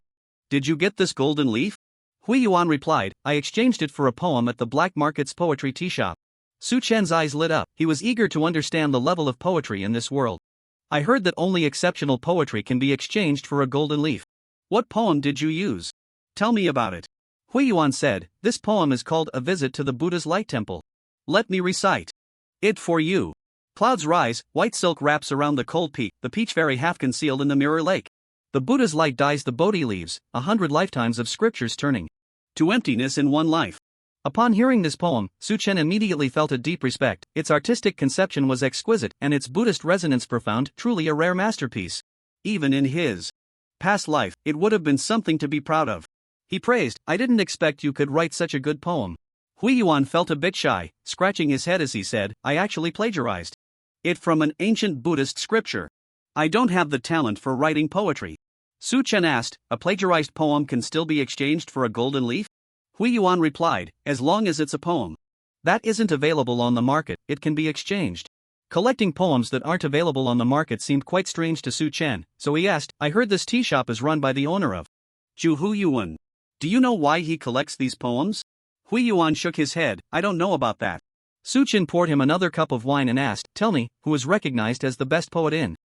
did you get this golden leaf?" Yuan replied, "I exchanged it for a poem at the Black Market's poetry tea shop." Su Chen's eyes lit up. He was eager to understand the level of poetry in this world. "I heard that only exceptional poetry can be exchanged for a golden leaf. What poem did you use? Tell me about it." Yuan said, "This poem is called A Visit to the Buddha's Light Temple. Let me recite it for you. Clouds rise, white silk wraps around the cold peak, the peach fairy half concealed in the mirror lake. The Buddha's light dyes the Bodhi leaves, 100 lifetimes of scriptures turning to emptiness in one life." Upon hearing this poem, Su Chen immediately felt a deep respect. Its artistic conception was exquisite, and its Buddhist resonance profound, truly a rare masterpiece. Even in his past life, it would have been something to be proud of. He praised, "I didn't expect you could write such a good poem." Yuan felt a bit shy, scratching his head as he said, "I actually plagiarized it from an ancient Buddhist scripture. I don't have the talent for writing poetry." Su Chen asked, "A plagiarized poem can still be exchanged for a golden leaf?" Yuan replied, "As long as it's a poem that isn't available on the market, it can be exchanged." Collecting poems that aren't available on the market seemed quite strange to Su Chen, so he asked, "I heard this tea shop is run by the owner of Yuan. Do you know why he collects these poems?" Hui Yuan shook his head, I don't know about that. Su Chen poured him another cup of wine and asked, tell me, who is recognized as the best poet in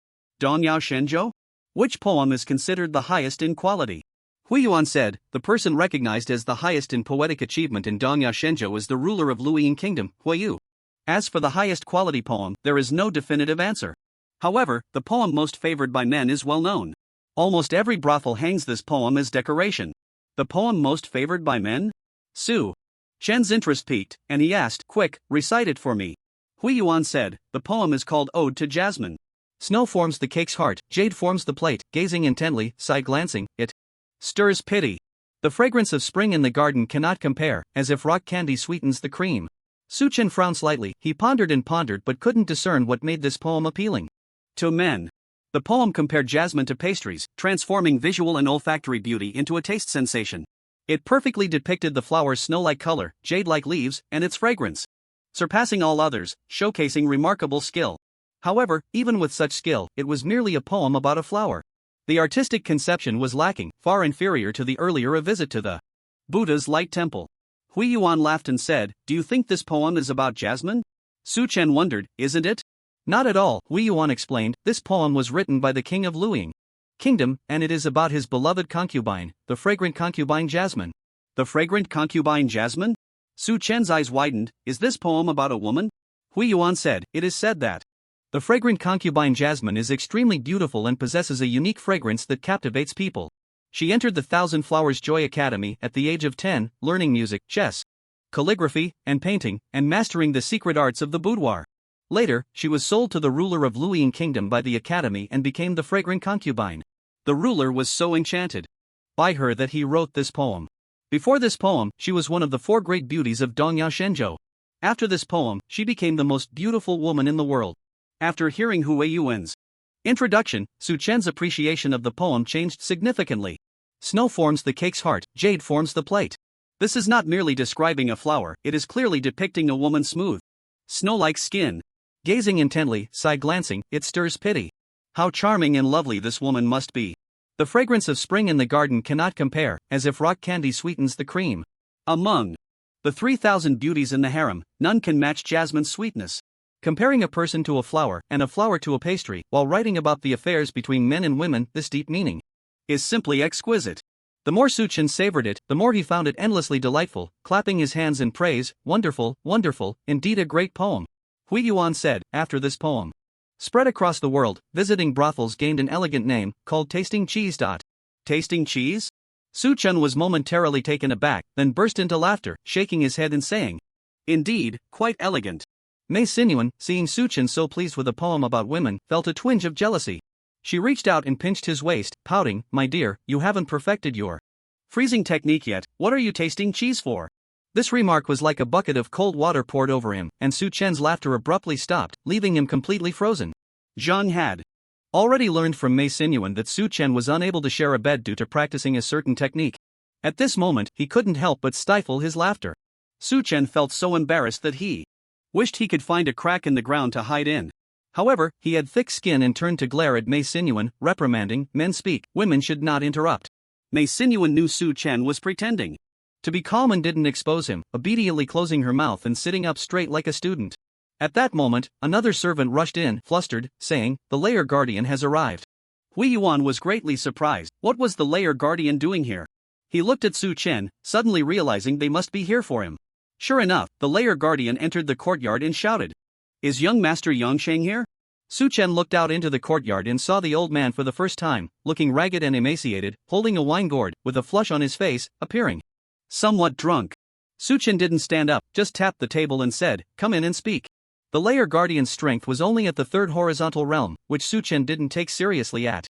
Dongyao Shenzhou? Which poem is considered the highest in quality? Hui Yuan said, the person recognized as the highest in poetic achievement in Dongyao Shenzhou is the ruler of Luoying Kingdom, Huiyu. As for the highest quality poem, there is no definitive answer. However, the poem most favored by men is well known. Almost every brothel hangs this poem as decoration. The poem most favored by men? Su Chen's interest piqued, and he asked, quick, recite it for me. Hui Yuan said, the poem is called Ode to Jasmine. Snow forms the cake's heart, jade forms the plate, gazing intently, side-glancing, it stirs pity. The fragrance of spring in the garden cannot compare, as if rock candy sweetens the cream. Su Chen frowned slightly, he pondered and pondered but couldn't discern what made this poem appealing. To men. The poem compared jasmine to pastries, transforming visual and olfactory beauty into a taste sensation. It perfectly depicted the flower's snow-like color, jade-like leaves, and its fragrance, surpassing all others, showcasing remarkable skill. However, even with such skill, it was merely a poem about a flower. The artistic conception was lacking, far inferior to the earlier A Visit to the Buddha's Light Temple. Hui Yuan laughed and said, do you think this poem is about jasmine? Su Chen wondered, isn't it? Not at all, Hui Yuan explained, this poem was written by the king of Luoying Kingdom, and it is about his beloved concubine, the fragrant concubine Jasmine. The fragrant concubine Jasmine? Su Chen's eyes widened, is this poem about a woman? Hui Yuan said, it is said that the fragrant concubine Jasmine is extremely beautiful and possesses a unique fragrance that captivates people. She entered the Thousand Flowers Joy Academy at the age of 10, learning music, chess, calligraphy, and painting, and mastering the secret arts of the boudoir. Later, she was sold to the ruler of Luoying Kingdom by the academy and became the fragrant concubine. The ruler was so enchanted by her that he wrote this poem. Before this poem, she was one of the 4 great beauties of Dongyao Shenzhou. After this poem, she became the most beautiful woman in the world. After hearing Hui Yuan's introduction, Su Chen's appreciation of the poem changed significantly. Snow forms the cake's heart, jade forms the plate. This is not merely describing a flower, it is clearly depicting a woman's smooth, snow-like skin. Gazing intently, side-glancing, it stirs pity. How charming and lovely this woman must be. The fragrance of spring in the garden cannot compare, as if rock candy sweetens the cream. Among the 3,000 beauties in the harem, none can match Jasmine's sweetness. Comparing a person to a flower and a flower to a pastry, while writing about the affairs between men and women, this deep meaning is simply exquisite. The more Su Chen savored it, the more he found it endlessly delightful, clapping his hands in praise. Wonderful, wonderful, indeed a great poem. Hui Yuan said, after this poem spread across the world, visiting brothels gained an elegant name, called tasting cheese. Tasting cheese? Su Chen was momentarily taken aback, then burst into laughter, shaking his head and saying, indeed, quite elegant. Mei Sinyuan, seeing Su Chen so pleased with a poem about women, felt a twinge of jealousy. She reached out and pinched his waist, pouting, my dear, you haven't perfected your freezing technique yet, what are you tasting cheese for? This remark was like a bucket of cold water poured over him, and Su Chen's laughter abruptly stopped, leaving him completely frozen. Zhang had already learned from Mei Sinyuan that Su Chen was unable to share a bed due to practicing a certain technique. At this moment, he couldn't help but stifle his laughter. Su Chen felt so embarrassed that he wished he could find a crack in the ground to hide in. However, he had thick skin and turned to glare at Mei Sinyuan, reprimanding, men speak, women should not interrupt. Mei Sinyuan knew Su Chen was pretending to be calm and didn't expose him, obediently closing her mouth and sitting up straight like a student. At that moment, another servant rushed in, flustered, saying, the layer guardian has arrived. Hui Yuan was greatly surprised. What was the layer guardian doing here? He looked at Su Chen, suddenly realizing they must be here for him. Sure enough, the layer guardian entered the courtyard and shouted, is young Master Yongsheng here? Su Chen looked out into the courtyard and saw the old man for the first time, looking ragged and emaciated, holding a wine gourd, with a flush on his face, appearing somewhat drunk. Su Chen didn't stand up, just tapped the table and said, come in and speak. The layer guardian's strength was only at the 3rd horizontal realm, which Su Chen didn't take seriously at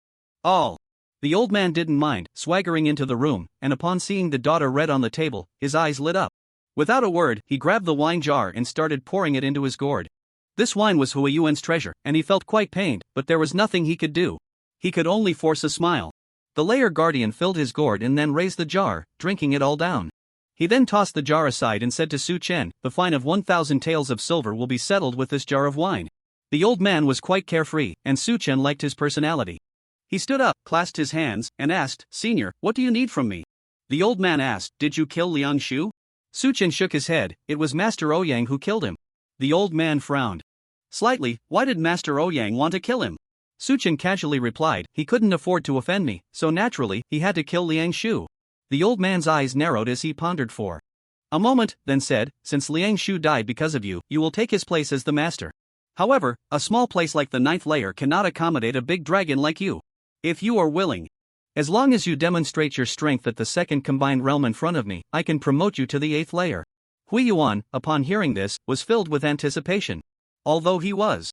all. The old man didn't mind, swaggering into the room, and upon seeing the daughter red on the table, his eyes lit up. Without a word, he grabbed the wine jar and started pouring it into his gourd. This wine was Hui Yuan's treasure, and he felt quite pained, but there was nothing he could do. He could only force a smile. The layer guardian filled his gourd and then raised the jar, drinking it all down. He then tossed the jar aside and said to Su Chen, the fine of 1,000 taels of silver will be settled with this jar of wine. The old man was quite carefree, and Su Chen liked his personality. He stood up, clasped his hands, and asked, Senior, what do you need from me? The old man asked, did you kill Liang Shu? Su Chen shook his head. It was Master Ouyang who killed him. The old man frowned slightly. Why did Master Ouyang want to kill him? Su Chen casually replied, he couldn't afford to offend me, so naturally, he had to kill Liang Shu. The old man's eyes narrowed as he pondered for a moment, then said, since Liang Shu died because of you, you will take his place as the master. However, a small place like the 9th layer cannot accommodate a big dragon like you. If you are willing. As long as you demonstrate your strength at the 2nd combined realm in front of me, I can promote you to the 8th layer. Hui Yuan, upon hearing this, was filled with anticipation. Although he was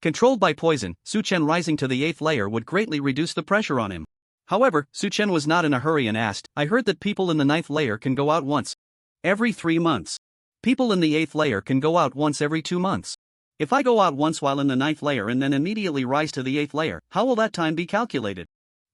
controlled by poison, Su Chen rising to the 8th layer would greatly reduce the pressure on him. However, Su Chen was not in a hurry and asked, I heard that people in the 9th layer can go out once every 3 months. People in the 8th layer can go out once every 2 months. If I go out once while in the 9th layer and then immediately rise to the 8th layer, how will that time be calculated?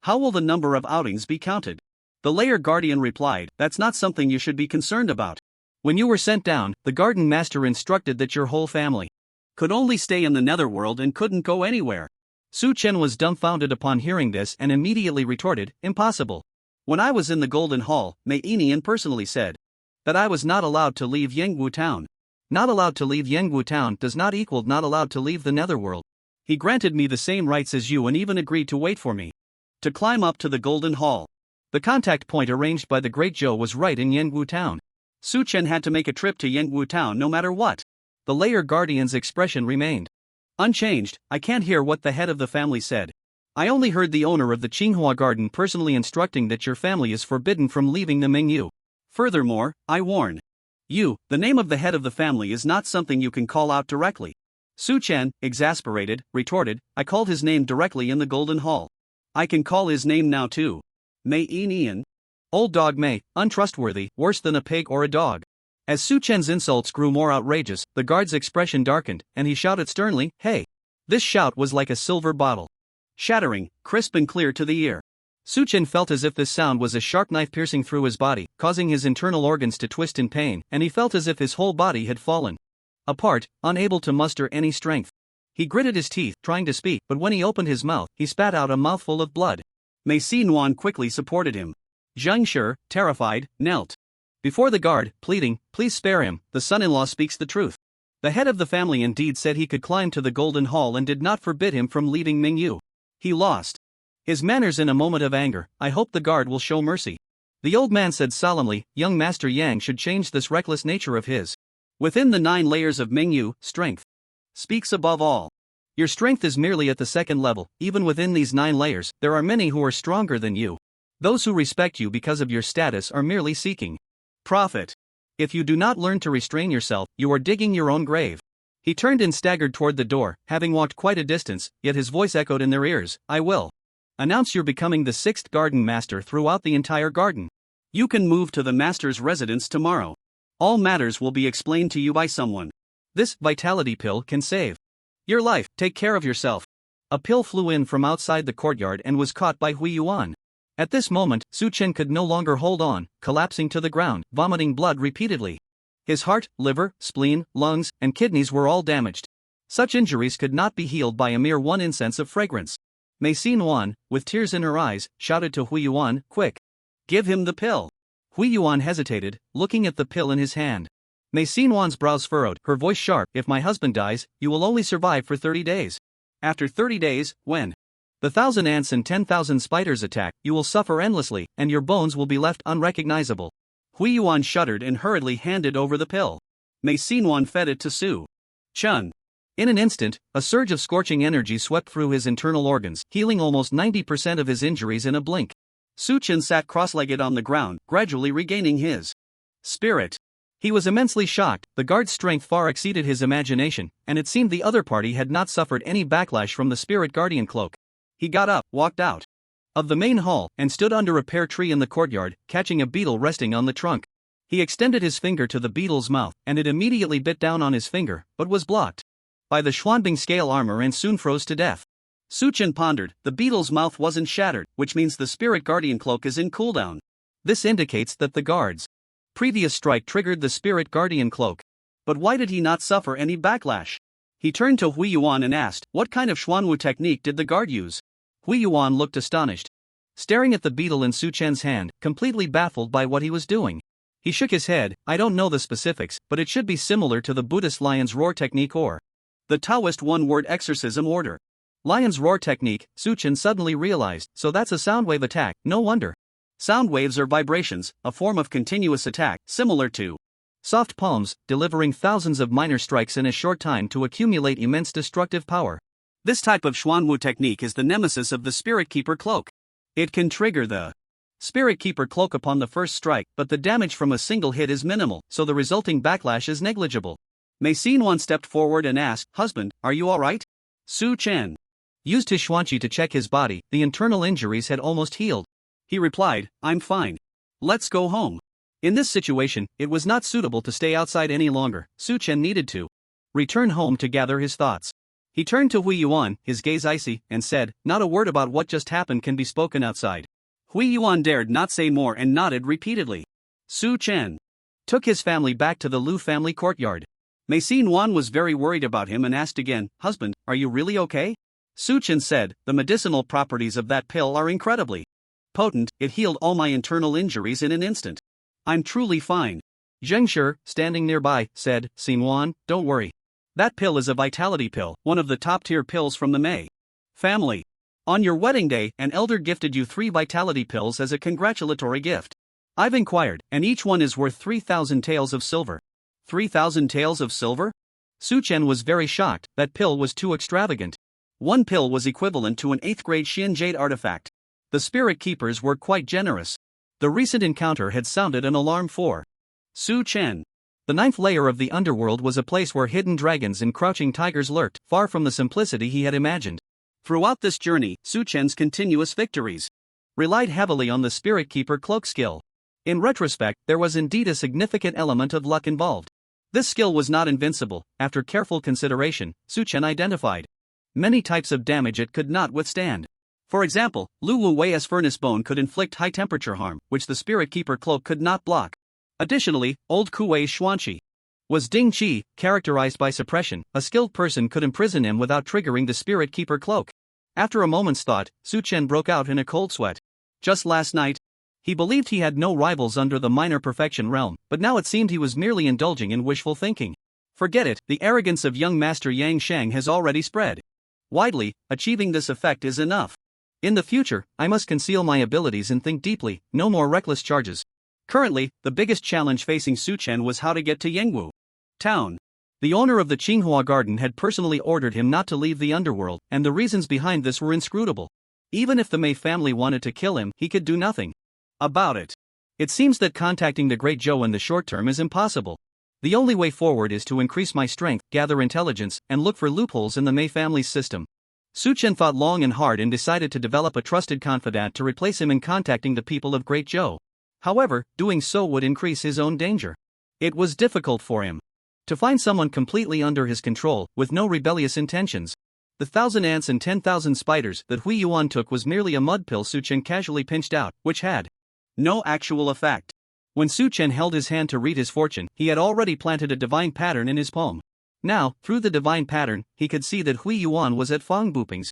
How will the number of outings be counted? The layer guardian replied, that's not something you should be concerned about. When you were sent down, the garden master instructed that your whole family could only stay in the netherworld and couldn't go anywhere. Su Chen was dumbfounded upon hearing this and immediately retorted, impossible. When I was in the Golden Hall, Mei Inian personally said that I was not allowed to leave Yangwu town. Not allowed to leave Yangwu town does not equal not allowed to leave the netherworld. He granted me the same rights as you and even agreed to wait for me to climb up to the Golden Hall. The contact point arranged by the Great Zhou was right in Yangwu town. Su Chen had to make a trip to Yangwu town no matter what. The layer guardian's expression remained unchanged. I can't hear what the head of the family said. I only heard the owner of the Qinghua garden personally instructing that your family is forbidden from leaving the Mingyu. Furthermore, I warn you, the name of the head of the family is not something you can call out directly. Su Chen, exasperated, retorted, I called his name directly in the Golden Hall. I can call his name now too. Mei Inian. Old dog Mei, untrustworthy, worse than a pig or a dog. As Su Chen's insults grew more outrageous, the guard's expression darkened, and he shouted sternly, hey! This shout was like a silver bottle. Shattering, crisp and clear to the ear. Su Chen felt as if this sound was a sharp knife piercing through his body, causing his internal organs to twist in pain, and he felt as if his whole body had fallen apart, unable to muster any strength. He gritted his teeth, trying to speak, but when he opened his mouth, he spat out a mouthful of blood. Mei Yuan quickly supported him. Zhang Shi, terrified, knelt before the guard, pleading, please spare him, the son-in-law speaks the truth. The head of the family indeed said he could climb to the Golden Hall and did not forbid him from leaving Mingyu. He lost his manners in a moment of anger. I hope the guard will show mercy. The old man said solemnly, young Master Yang should change this reckless nature of his. Within the 9 layers of Mingyu, strength speaks above all. Your strength is merely at the 2nd level. Even within these 9 layers, there are many who are stronger than you. Those who respect you because of your status are merely seeking profit. If you do not learn to restrain yourself, you are digging your own grave. He turned and staggered toward the door, having walked quite a distance, yet his voice echoed in their ears, I will announce you're becoming the 6th garden master throughout the entire garden. You can move to the master's residence tomorrow. All matters will be explained to you by someone. This vitality pill can save your life. Take care of yourself. A pill flew in from outside the courtyard and was caught by Hui Yuan. At this moment, Su Chen could no longer hold on, collapsing to the ground, vomiting blood repeatedly. His heart, liver, spleen, lungs, and kidneys were all damaged. Such injuries could not be healed by a mere 1 incense of fragrance. Mei Yuan, with tears in her eyes, shouted to Hui Yuan, quick! Give him the pill! Hui Yuan hesitated, looking at the pill in his hand. Mei Yuan's brows furrowed, her voice sharp, if my husband dies, you will only survive for 30 days. After 30 days, when the 1,000 ants and 10,000 spiders attack, you will suffer endlessly, and your bones will be left unrecognizable. Hui Yuan shuddered and hurriedly handed over the pill. Mei Yuan fed it to Su Chen. In an instant, a surge of scorching energy swept through his internal organs, healing almost 90% of his injuries in a blink. Su Chen sat cross-legged on the ground, gradually regaining his spirit. He was immensely shocked. The guard's strength far exceeded his imagination, and it seemed the other party had not suffered any backlash from the spirit guardian cloak. He got up, walked out of the main hall, and stood under a pear tree in the courtyard, catching a beetle resting on the trunk. He extended his finger to the beetle's mouth, and it immediately bit down on his finger, but was blocked by the Xuanbing scale armor and soon froze to death. Su Chen pondered, the beetle's mouth wasn't shattered, which means the spirit guardian cloak is in cooldown. This indicates that the guard's previous strike triggered the spirit guardian cloak. But why did he not suffer any backlash? He turned to Hui Yuan and asked, what kind of Xuanwu technique did the guard use? Hui Yuan looked astonished, staring at the beetle in Su Chen's hand, completely baffled by what he was doing. He shook his head. I don't know the specifics, but it should be similar to the Buddhist lion's roar technique or the Taoist one-word exorcism order. Lion's roar technique, Suchen suddenly realized, so that's a sound wave attack, no wonder. Sound waves are vibrations, a form of continuous attack, similar to soft palms, delivering thousands of minor strikes in a short time to accumulate immense destructive power. This type of Xuanwu technique is the nemesis of the Spirit Keeper Cloak. It can trigger the Spirit Keeper Cloak upon the first strike, but the damage from a single hit is minimal, so the resulting backlash is negligible. Yuan stepped forward and asked, Husband, are you alright? Su Chen used his xuanqi to check his body, the internal injuries had almost healed. He replied, I'm fine. Let's go home. In this situation, it was not suitable to stay outside any longer. Su Chen needed to return home to gather his thoughts. He turned to Yuan, his gaze icy, and said, Not a word about what just happened can be spoken outside. Yuan dared not say more and nodded repeatedly. Su Chen took his family back to the Lu family courtyard. Yuan was very worried about him and asked again, Husband, are you really okay? Su Chen said, The medicinal properties of that pill are incredibly potent, it healed all my internal injuries in an instant. I'm truly fine. Zhengshi, standing nearby, said, Yuan, don't worry. That pill is a vitality pill, one of the top-tier pills from the Mei family. On your wedding day, an elder gifted you 3 vitality pills as a congratulatory gift. I've inquired, and each one is worth 3,000 taels of silver. 3,000 taels of silver? Su Chen was very shocked, that pill was too extravagant. One pill was equivalent to an 8th grade Xian Jade artifact. The Spirit Keepers were quite generous. The recent encounter had sounded an alarm for Su Chen. The 9th layer of the underworld was a place where hidden dragons and crouching tigers lurked, far from the simplicity he had imagined. Throughout this journey, Su Chen's continuous victories relied heavily on the Spirit Keeper cloak skill. In retrospect, there was indeed a significant element of luck involved. This skill was not invincible. After careful consideration, Su Chen identified many types of damage it could not withstand. For example, Lu Wu Wei's furnace bone could inflict high-temperature harm, which the Spirit Keeper cloak could not block. Additionally, Old Kuei's xuanqi was Ding Qi, characterized by suppression. A skilled person could imprison him without triggering the Spirit Keeper cloak. After a moment's thought, Su Chen broke out in a cold sweat. Just last night, he believed he had no rivals under the minor perfection realm, but now it seemed he was merely indulging in wishful thinking. Forget it, the arrogance of young Master Yang Shang has already spread widely. Achieving this effect is enough. In the future, I must conceal my abilities and think deeply, no more reckless charges. Currently, the biggest challenge facing Su Chen was how to get to Yangwu town. The owner of the Qinghua garden had personally ordered him not to leave the underworld, and the reasons behind this were inscrutable. Even if the Mei family wanted to kill him, he could do nothing about it. It seems that contacting the Great Zhou in the short term is impossible. The only way forward is to increase my strength, gather intelligence, and look for loopholes in the Mei family's system. Su Chen thought long and hard and decided to develop a trusted confidant to replace him in contacting the people of Great Zhou. However, doing so would increase his own danger. It was difficult for him to find someone completely under his control, with no rebellious intentions. The 1,000 ants and 10,000 spiders that Yuan took was merely a mud pill Su Chen casually pinched out, which had no actual effect. When Su Chen held his hand to read his fortune, he had already planted a divine pattern in his palm. Now, through the divine pattern, he could see that Yuan was at Fong Buping's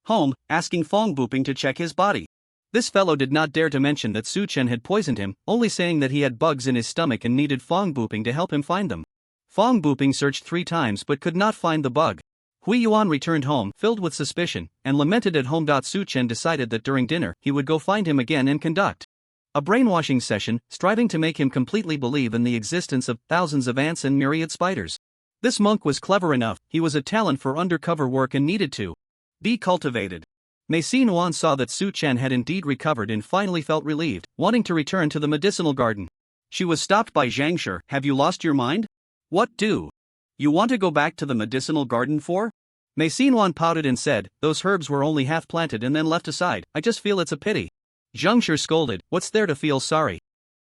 home, asking Fong Buping to check his body. This fellow did not dare to mention that Su Chen had poisoned him, only saying that he had bugs in his stomach and needed Fong Buping to help him find them. Fong Buping searched 3 times but could not find the bug. Yuan returned home, filled with suspicion, and lamented at home. Su Chen decided that during dinner, he would go find him again and conduct a brainwashing session, striving to make him completely believe in the existence of thousands of ants and myriad spiders. This monk was clever enough, he was a talent for undercover work and needed to be cultivated. Yuan saw that Su Chen had indeed recovered and finally felt relieved, wanting to return to the medicinal garden. She was stopped by Zhangshi. Have you lost your mind? What do you want to go back to the medicinal garden for? Yuan pouted and said, those herbs were only half planted and then left aside, I just feel it's a pity. Zhangshi scolded, what's there to feel sorry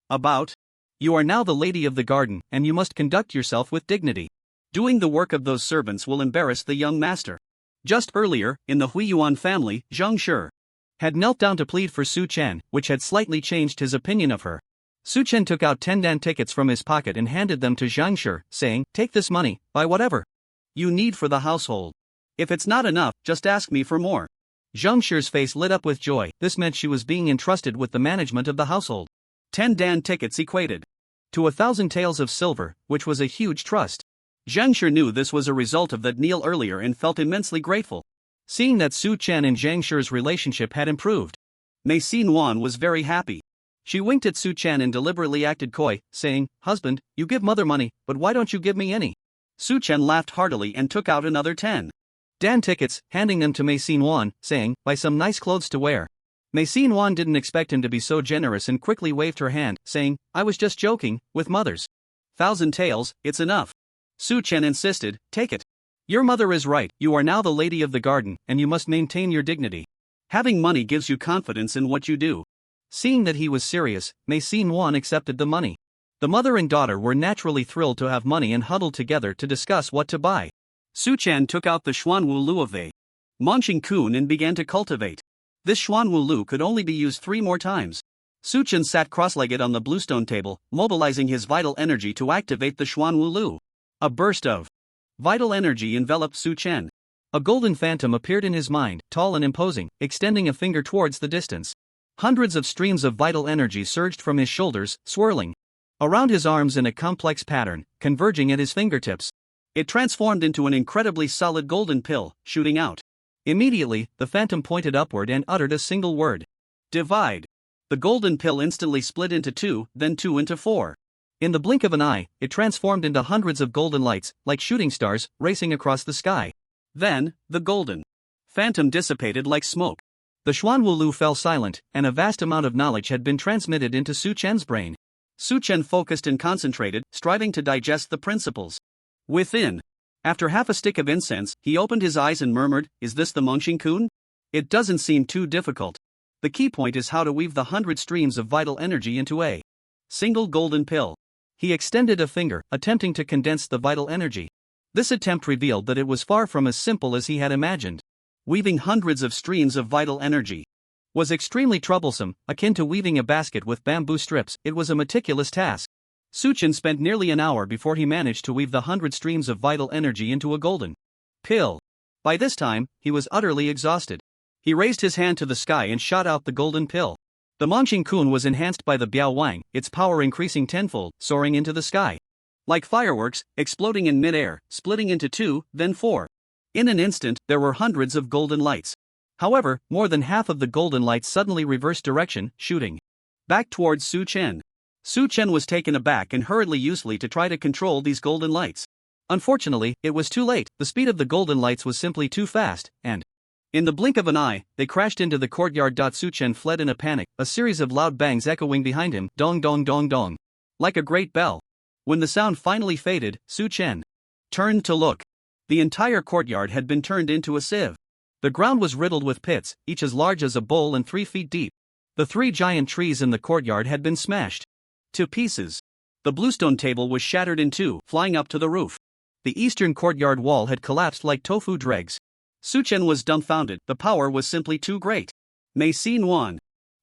about? You are now the lady of the garden, and you must conduct yourself with dignity. Doing the work of those servants will embarrass the young master. Just earlier, in the Yuan family, Zhangshi had knelt down to plead for Su Chen, which had slightly changed his opinion of her. Su Chen took out 10 dan tickets from his pocket and handed them to Zhangshi, saying, take this money, buy whatever you need for the household. If it's not enough, just ask me for more. Zhangshi's face lit up with joy. This meant she was being entrusted with the management of the household. 10 dan tickets equated to 1,000 taels of silver, which was a huge trust. Zhang Shi knew this was a result of that meal earlier and felt immensely grateful. Seeing that Su Chen and Zhang Shi's relationship had improved, Mei Yuan was very happy. She winked at Su Chen and deliberately acted coy, saying, "Husband, you give mother money, but why don't you give me any?" Su Chen laughed heartily and took out another 10 Dan tickets, handing them to Mei Yuan, saying, "Buy some nice clothes to wear." Mei Yuan didn't expect him to be so generous and quickly waved her hand, saying, "I was just joking, with mothers. 1,000 taels, it's enough." Su Chen insisted, "Take it. Your mother is right, you are now the lady of the garden, and you must maintain your dignity. Having money gives you confidence in what you do." Seeing that he was serious, Mei Yuan accepted the money. The mother and daughter were naturally thrilled to have money and huddled together to discuss what to buy. Su Chen took out the Xuanwu Lu of the Mangxing Kun and began to cultivate. This Xuanwu Lu could only be used 3 more times. Su Chen sat cross-legged on the bluestone table, mobilizing his vital energy to activate the Xuanwu Lu. A burst of vital energy enveloped Su Chen. A golden phantom appeared in his mind, tall and imposing, extending a finger towards the distance. Hundreds of streams of vital energy surged from his shoulders, swirling around his arms in a complex pattern, converging at his fingertips. It transformed into an incredibly solid golden pill, shooting out. Immediately, the phantom pointed upward and uttered a single word. "Divide." The golden pill instantly split into 2, then 2 into 4. In the blink of an eye, it transformed into hundreds of golden lights, like shooting stars, racing across the sky. Then, the golden phantom dissipated like smoke. The Xuanwu Lu fell silent, and a vast amount of knowledge had been transmitted into Su Chen's brain. Su Chen focused and concentrated, striving to digest the principles within. After half a stick of incense, he opened his eyes and murmured, "Is this the Mangxing Kun? It doesn't seem too difficult. The key point is how to weave the 100 streams of vital energy into a single golden pill." He extended a finger, attempting to condense the vital energy. This attempt revealed that it was far from as simple as he had imagined. Weaving hundreds of streams of vital energy was extremely troublesome, akin to weaving a basket with bamboo strips. It was a meticulous task. Su Chen spent nearly an hour before he managed to weave the 100 streams of vital energy into a golden pill. By this time, he was utterly exhausted. He raised his hand to the sky and shot out the golden pill. The Mangxing Kun was enhanced by the Biao Wang, its power increasing tenfold, soaring into the sky. Like fireworks, exploding in mid-air, splitting into 2, then 4. In an instant, there were hundreds of golden lights. However, more than half of the golden lights suddenly reversed direction, shooting back towards Su Chen. Su Chen was taken aback and hurriedly usefully to try to control these golden lights. Unfortunately, it was too late. The speed of the golden lights was simply too fast, and in the blink of an eye, they crashed into the courtyard. Su Chen fled in a panic, a series of loud bangs echoing behind him, dong dong dong dong, like a great bell. When the sound finally faded, Su Chen turned to look. The entire courtyard had been turned into a sieve. The ground was riddled with pits, each as large as a bowl and 3 feet deep. The 3 giant trees in the courtyard had been smashed to pieces. The bluestone table was shattered in 2, flying up to the roof. The eastern courtyard wall had collapsed like tofu dregs. Su Chen was dumbfounded. The power was simply too great. Mei Yuan,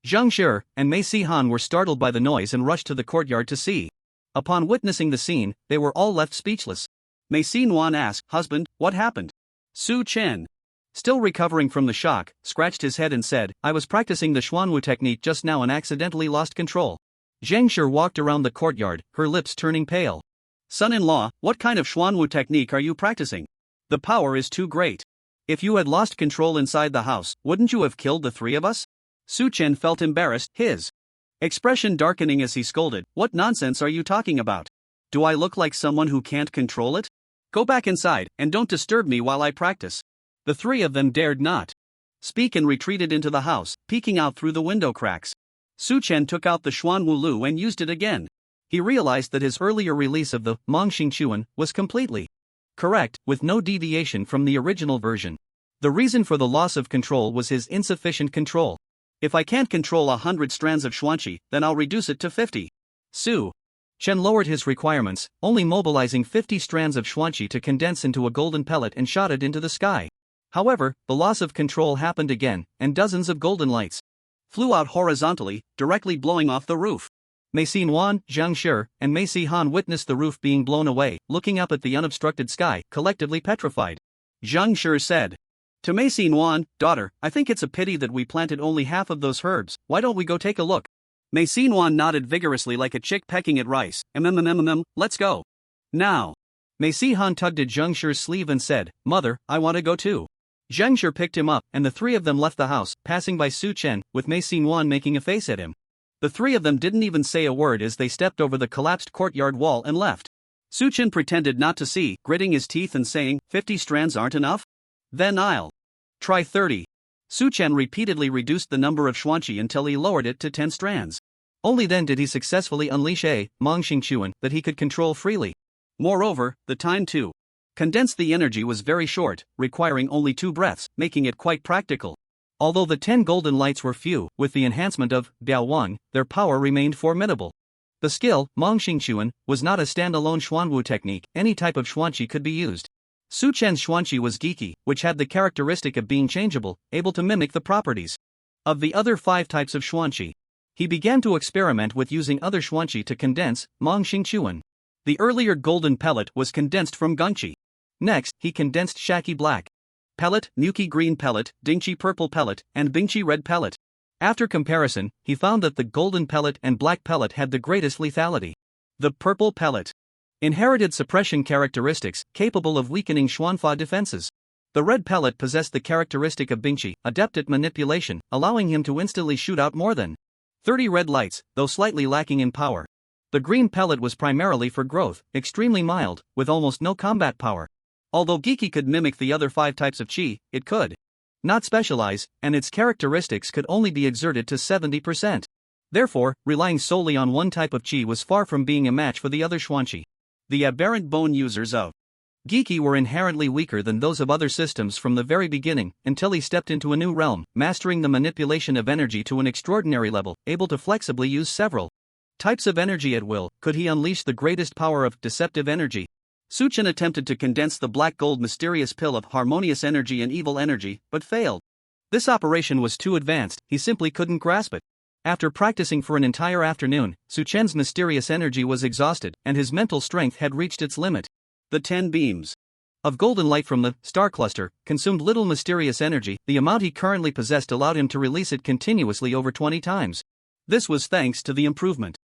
Zhang Shi, and Mei Han were startled by the noise and rushed to the courtyard to see. Upon witnessing the scene, they were all left speechless. Mei Yuan asked, "Husband, what happened?" Su Chen, still recovering from the shock, scratched his head and said, "I was practicing the Xuanwu technique just now and accidentally lost control." Zhang Shi walked around the courtyard, her lips turning pale. "Son-in-law, what kind of Xuanwu technique are you practicing? The power is too great. If you had lost control inside the house, wouldn't you have killed the 3 of us?" Su Chen felt embarrassed, his expression darkening as he scolded, "What nonsense are you talking about? Do I look like someone who can't control it? Go back inside, and don't disturb me while I practice." The 3 of them dared not speak and retreated into the house, peeking out through the window cracks. Su Chen took out the Xuanwu Lu and used it again. He realized that his earlier release of the Mangxing Chuan was completely correct, with no deviation from the original version. The reason for the loss of control was his insufficient control. "If I can't control 100 strands of Xuanqi, then I'll reduce it to 50. Su Chen lowered his requirements, only mobilizing 50 strands of Xuanqi to condense into a golden pellet and shot it into the sky. However, the loss of control happened again, and dozens of golden lights flew out horizontally, directly blowing off the roof. Mei Yuan, Zhang Shi, and Mei Han witnessed the roof being blown away, looking up at the unobstructed sky, collectively petrified. Zhang Shi said to Mei Yuan, "Daughter, I think it's a pity that we planted only half of those herbs. Why don't we go take a look?" Mei Yuan nodded vigorously like a chick pecking at rice. Let's go. Now. Mei Han tugged at Zheng Shi's sleeve and said, "Mother, I want to go too." Zheng Shi picked him up, and the three of them left the house, passing by Su Chen, with Mei Yuan making a face at him. The three of them didn't even say a word as they stepped over the collapsed courtyard wall and left. Su Chen pretended not to see, gritting his teeth and saying, 50 strands aren't enough? Then I'll try 30. Su Chen repeatedly reduced the number of xuanqi until he lowered it to 10 strands. Only then did he successfully unleash a Mangxingquan that he could control freely. Moreover, the time to condense the energy was very short, requiring only 2 breaths, making it quite practical. Although the 10 golden lights were few, with the enhancement of Biaowang, their power remained formidable. The skill, Mangxingquan, was not a standalone xuanwu technique, any type of xuanqi could be used. Su Chen's xuanqi was geeky, which had the characteristic of being changeable, able to mimic the properties of the other 5 types of xuanqi. He began to experiment with using other xuanqi to condense Mangxingquan. The earlier golden pellet was condensed from gungqi. Next, he condensed shaki black pellet, nuki green pellet, dingqi purple pellet, and bingqi red pellet. After comparison, he found that the golden pellet and black pellet had the greatest lethality. The purple pellet inherited suppression characteristics, capable of weakening xuanfa defenses. The red pellet possessed the characteristic of bingqi, adept at manipulation, allowing him to instantly shoot out more than 30 red lights, though slightly lacking in power. The green pellet was primarily for growth, extremely mild, with almost no combat power. Although geeky could mimic the other 5 types of qi, it could not specialize, and its characteristics could only be exerted to 70%. Therefore, relying solely on one type of qi was far from being a match for the other xuanqi. The aberrant bone users of geeky were inherently weaker than those of other systems from the very beginning, until he stepped into a new realm, mastering the manipulation of energy to an extraordinary level, able to flexibly use several types of energy at will. Could he unleash the greatest power of deceptive energy? Su Chen attempted to condense the black gold mysterious pill of harmonious energy and evil energy, but failed. This operation was too advanced, he simply couldn't grasp it. After practicing for an entire afternoon, Su Chen's mysterious energy was exhausted, and his mental strength had reached its limit. The 10 beams of golden light from the star cluster consumed little mysterious energy. The amount he currently possessed allowed him to release it continuously over 20 times. This was thanks to the improvement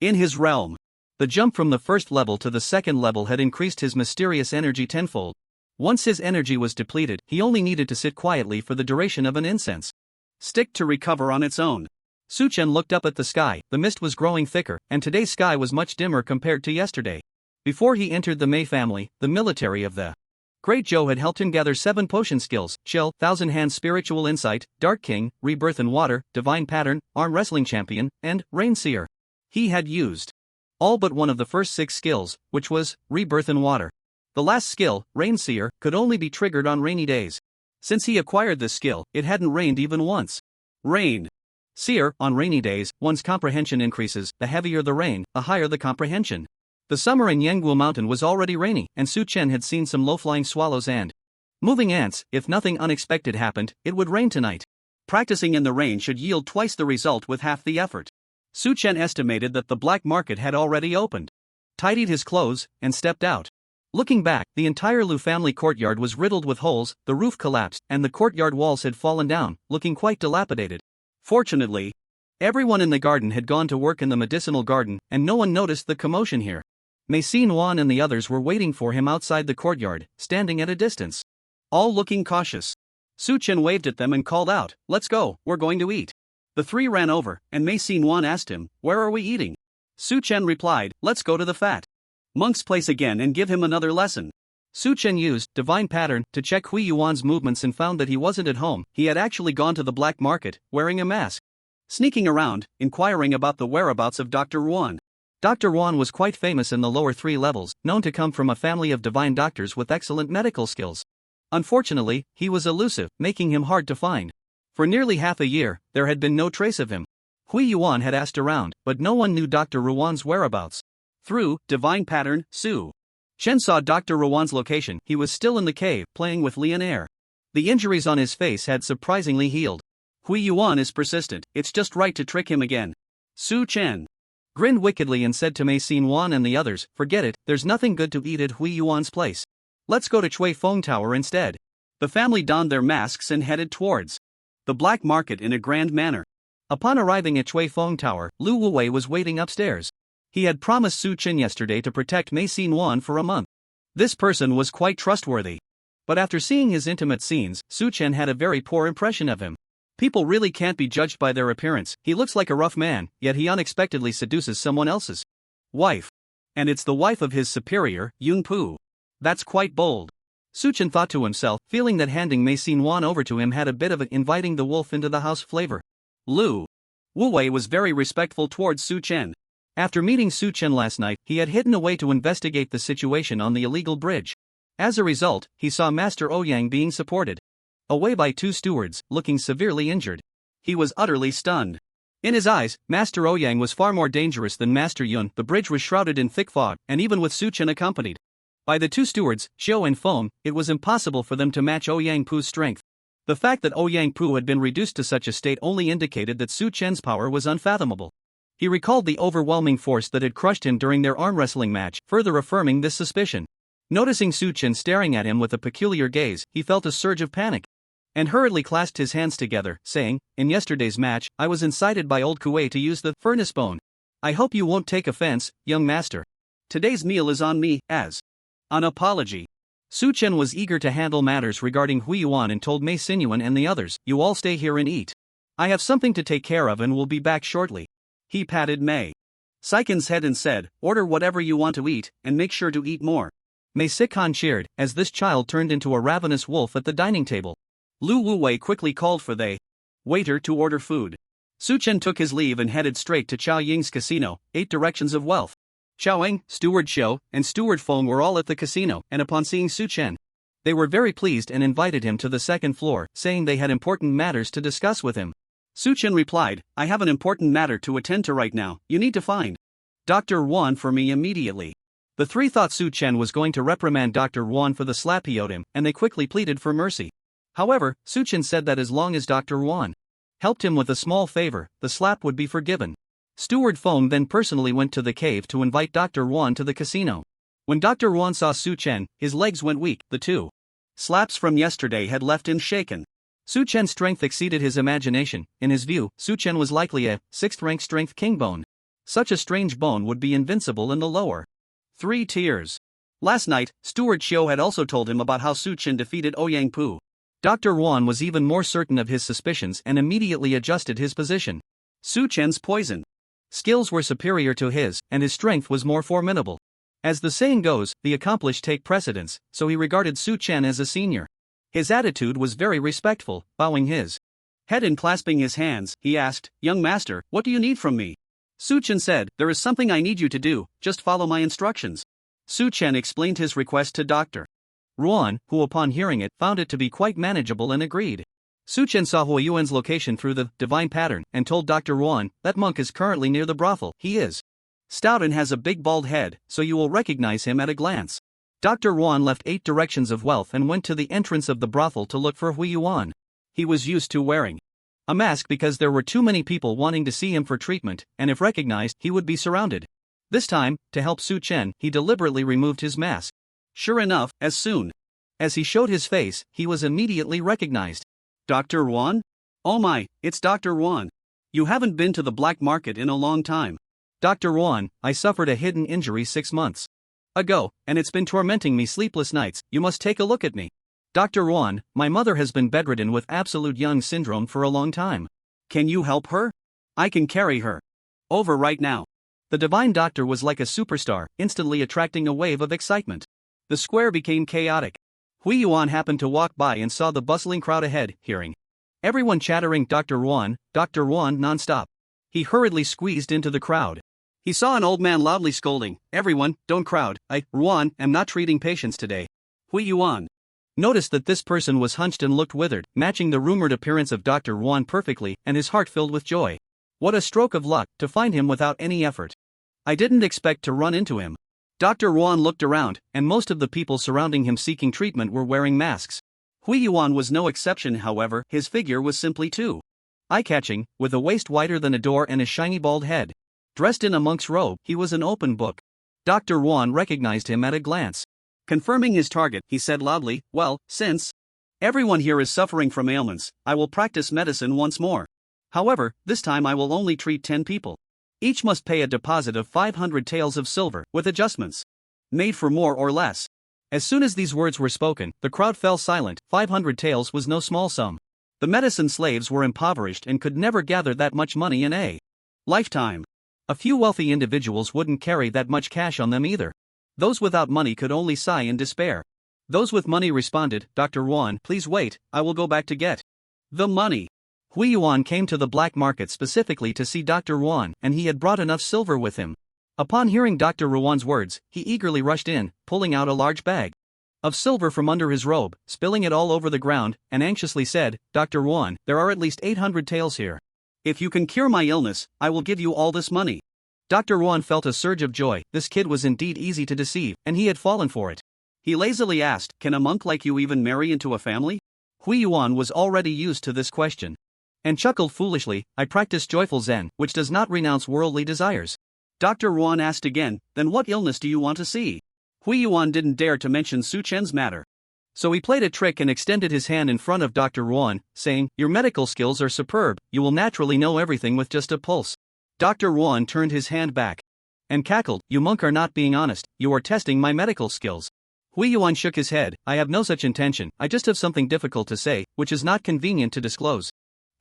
in his realm. The jump from the first level to the second level had increased his mysterious energy tenfold. Once his energy was depleted, he only needed to sit quietly for the duration of an incense stick to recover on its own. Su Chen looked up at the sky. The mist was growing thicker, and today's sky was much dimmer compared to yesterday. Before he entered the Mei family, the military of the Great Zhou had helped him gather 7 potion skills: Chill, Thousand Hands Spiritual Insight, Dark King, Rebirth in Water, Divine Pattern, Arm Wrestling Champion, and Rain Seer. He had used all but one of the first 6 skills, which was Rebirth in Water. The last skill, Rain Seer, could only be triggered on rainy days. Since he acquired this skill, it hadn't rained even once. Rain Seer, on rainy days, one's comprehension increases. The heavier the rain, the higher the comprehension. The summer in Yangguo Mountain was already rainy, and Su Chen had seen some low-flying swallows and moving ants. If nothing unexpected happened, it would rain tonight. Practicing in the rain should yield twice the result with half the effort. Su Chen estimated that the black market had already opened, tidied his clothes, and stepped out. Looking back, the entire Lu family courtyard was riddled with holes, the roof collapsed, and the courtyard walls had fallen down, looking quite dilapidated. Fortunately, everyone in the garden had gone to work in the medicinal garden, and no one noticed the commotion here. Mei Yuan and the others were waiting for him outside the courtyard, standing at a distance, all looking cautious. Su Chen waved at them and called out, "Let's go, we're going to eat." The 3 ran over, and Mei Yuan asked him, "Where are we eating?" Su Chen replied, "Let's go to the fat monk's place again and give him another lesson." Su Chen used Divine Pattern to check Hui Yuan's movements and found that he wasn't at home. He had actually gone to the black market, wearing a mask, sneaking around, inquiring about the whereabouts of Dr. Yuan. Dr. Yuan was quite famous in the lower 3 levels, known to come from a family of divine doctors with excellent medical skills. Unfortunately, he was elusive, making him hard to find. For nearly half a year, there had been no trace of him. Hui Yuan had asked around, but no one knew Dr. Yuan's whereabouts. Through Divine Pattern, Su Chen saw Dr. Yuan's location. He was still in the cave, playing with Lian Air. The injuries on his face had surprisingly healed. Hui Yuan is persistent, it's just right to trick him again. Su Chen grinned wickedly and said to Mei Yuan and the others, "Forget it, there's nothing good to eat at Hui Yuan's place. Let's go to Chui Feng Tower instead." The family donned their masks and headed towards the black market in a grand manner. Upon arriving at Chui Feng Tower, Lu Wuwei was waiting upstairs. He had promised Su Chen yesterday to protect Mei Xin for a month. This person was quite trustworthy. But after seeing his intimate scenes, Su Chen had a very poor impression of him. People really can't be judged by their appearance. He looks like a rough man, yet he unexpectedly seduces someone else's wife. And it's the wife of his superior, Yun Pu. That's quite bold. Su Chen thought to himself, feeling that handing Mei Xin over to him had a bit of inviting the wolf into the house flavor. Lu Wuwei was very respectful towards Su Chen. After meeting Su Chen last night, he had hidden away to investigate the situation on the illegal bridge. As a result, he saw Master Ouyang being supported away by two stewards, looking severely injured. He was utterly stunned. In his eyes, Master Ouyang was far more dangerous than Master Yun. The bridge was shrouded in thick fog, and even with Su Chen accompanied by the two stewards, Xiao and Feng, it was impossible for them to match Ouyang Pu's strength. The fact that Ouyang Pu had been reduced to such a state only indicated that Su Chen's power was unfathomable. He recalled the overwhelming force that had crushed him during their arm wrestling match, further affirming this suspicion. Noticing Su Chen staring at him with a peculiar gaze, he felt a surge of panic and hurriedly clasped his hands together, saying, "In yesterday's match, I was incited by old Kuei to use the furnace bone. I hope you won't take offense, young master. Today's meal is on me, as an apology." Su Chen was eager to handle matters regarding Yuan and told Mei Xin and the others, "You all stay here and eat. I have something to take care of and will be back shortly." He patted Mei Sikan's head and said, "Order whatever you want to eat, and make sure to eat more." Mei Sikan cheered, as this child turned into a ravenous wolf at the dining table. Lu Wuwei quickly called for the waiter to order food. Su Chen took his leave and headed straight to Chao Ying's casino, 8 directions of wealth. Chao Ying, Steward Xiao, and Steward Feng were all at the casino, and upon seeing Su Chen, they were very pleased and invited him to the second floor, saying they had important matters to discuss with him. Su Chen replied, "I have an important matter to attend to right now. You need to find Dr. Yuan for me immediately." The three thought Su Chen was going to reprimand Dr. Yuan for the slap he owed him, and they quickly pleaded for mercy. However, Su Chen said that as long as Dr. Yuan helped him with a small favor, the slap would be forgiven. Steward Feng then personally went to the cave to invite Dr. Yuan to the casino. When Dr. Yuan saw Su Chen, his legs went weak. The two slaps from yesterday had left him shaken. Su Chen's strength exceeded his imagination. In his view, Su Chen was likely a 6th-rank strength king bone. Such a strange bone would be invincible in the lower 3 tiers. Last night, Steward Xiao had also told him about how Su Chen defeated Ouyang Pu. Dr. Yuan was even more certain of his suspicions and immediately adjusted his position. Su Chen's poison skills were superior to his, and his strength was more formidable. As the saying goes, the accomplished take precedence, so he regarded Su Chen as a senior. His attitude was very respectful, bowing his head and clasping his hands, he asked, "Young master, what do you need from me?" Su Chen said, "There is something I need you to do, just follow my instructions." Su Chen explained his request to Dr. Yuan, who upon hearing it, found it to be quite manageable and agreed. Su Chen saw Hui Yuan's location through the divine pattern and told Dr. Yuan, "That monk is currently near the brothel. He is stout and has a big bald head, so you will recognize him at a glance." Dr. Yuan left 8 directions of wealth and went to the entrance of the brothel to look for Hui Yuan. He was used to wearing a mask because there were too many people wanting to see him for treatment, and if recognized, he would be surrounded. This time, to help Su Chen, he deliberately removed his mask. Sure enough, as soon as he showed his face, he was immediately recognized. "Dr. Yuan? Oh my, it's Dr. Yuan. You haven't been to the black market in a long time." "Dr. Yuan, I suffered a hidden injury 6 months ago, and it's been tormenting me sleepless nights. You must take a look at me." "Dr. Yuan, my mother has been bedridden with absolute young syndrome for a long time. Can you help her? I can carry her over right now." The divine doctor was like a superstar, instantly attracting a wave of excitement. The square became chaotic. Hui Yuan happened to walk by and saw the bustling crowd ahead, hearing everyone chattering Dr. Yuan non-stop. He hurriedly squeezed into the crowd. He saw an old man loudly scolding, "Everyone, don't crowd. I, Yuan, am not treating patients today." Hui Yuan noticed that this person was hunched and looked withered, matching the rumored appearance of Dr. Yuan perfectly, and his heart filled with joy. What a stroke of luck, to find him without any effort. "I didn't expect to run into him." Dr. Yuan looked around, and most of the people surrounding him seeking treatment were wearing masks. Hui Yuan was no exception. However, his figure was simply too eye-catching, with a waist wider than a door and a shiny bald head. Dressed in a monk's robe, he was an open book. Dr. Yuan recognized him at a glance. Confirming his target, he said loudly, "Well, since everyone here is suffering from ailments, I will practice medicine once more." However, this time I will only treat 10 people. Each must pay a deposit of 500 taels of silver, with adjustments made for more or less. As soon as these words were spoken, the crowd fell silent. 500 taels was no small sum. The medicine slaves were impoverished and could never gather that much money in a lifetime. A few wealthy individuals wouldn't carry that much cash on them either. Those without money could only sigh in despair. Those with money responded, Dr. Yuan, please wait, I will go back to get the money. Yuan came to the black market specifically to see Dr. Yuan, and he had brought enough silver with him. Upon hearing Dr. Yuan's words, he eagerly rushed in, pulling out a large bag of silver from under his robe, spilling it all over the ground, and anxiously said, Dr. Yuan, there are at least 800 taels here. If you can cure my illness, I will give you all this money. Dr. Yuan felt a surge of joy. This kid was indeed easy to deceive, and he had fallen for it. He lazily asked, can a monk like you even marry into a family? Yuan was already used to this question and chuckled foolishly, I practice joyful Zen, which does not renounce worldly desires. Dr. Yuan asked again, then what illness do you want to see? Yuan didn't dare to mention Su Chen's matter. So he played a trick and extended his hand in front of Dr. Yuan, saying, your medical skills are superb, you will naturally know everything with just a pulse. Dr. Yuan turned his hand back and cackled, you monk are not being honest, you are testing my medical skills. Yuan shook his head, I have no such intention, I just have something difficult to say, which is not convenient to disclose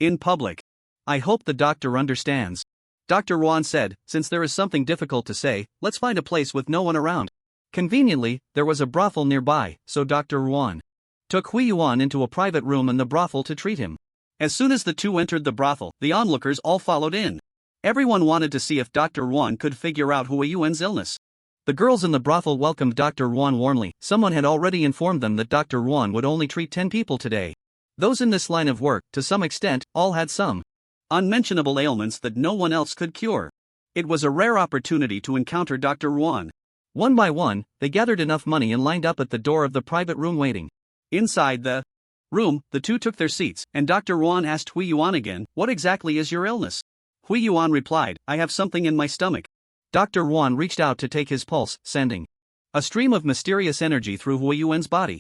in public. I hope the doctor understands. Dr. Yuan said, since there is something difficult to say, let's find a place with no one around. Conveniently, there was a brothel nearby, so Dr. Yuan took Yuan into a private room in the brothel to treat him. As soon as the two entered the brothel, the onlookers all followed in. Everyone wanted to see if Dr. Yuan could figure out Yuan's illness. The girls in the brothel welcomed Dr. Yuan warmly. Someone had already informed them that Dr. Yuan would only treat 10 people today. Those in this line of work, to some extent, all had some unmentionable ailments that no one else could cure. It was a rare opportunity to encounter Dr. Yuan. One by one, they gathered enough money and lined up at the door of the private room waiting. Inside the room, the two took their seats, and Dr. Yuan asked Yuan again, what exactly is your illness? Yuan replied, I have something in my stomach. Dr. Yuan reached out to take his pulse, sending a stream of mysterious energy through Yuan's body.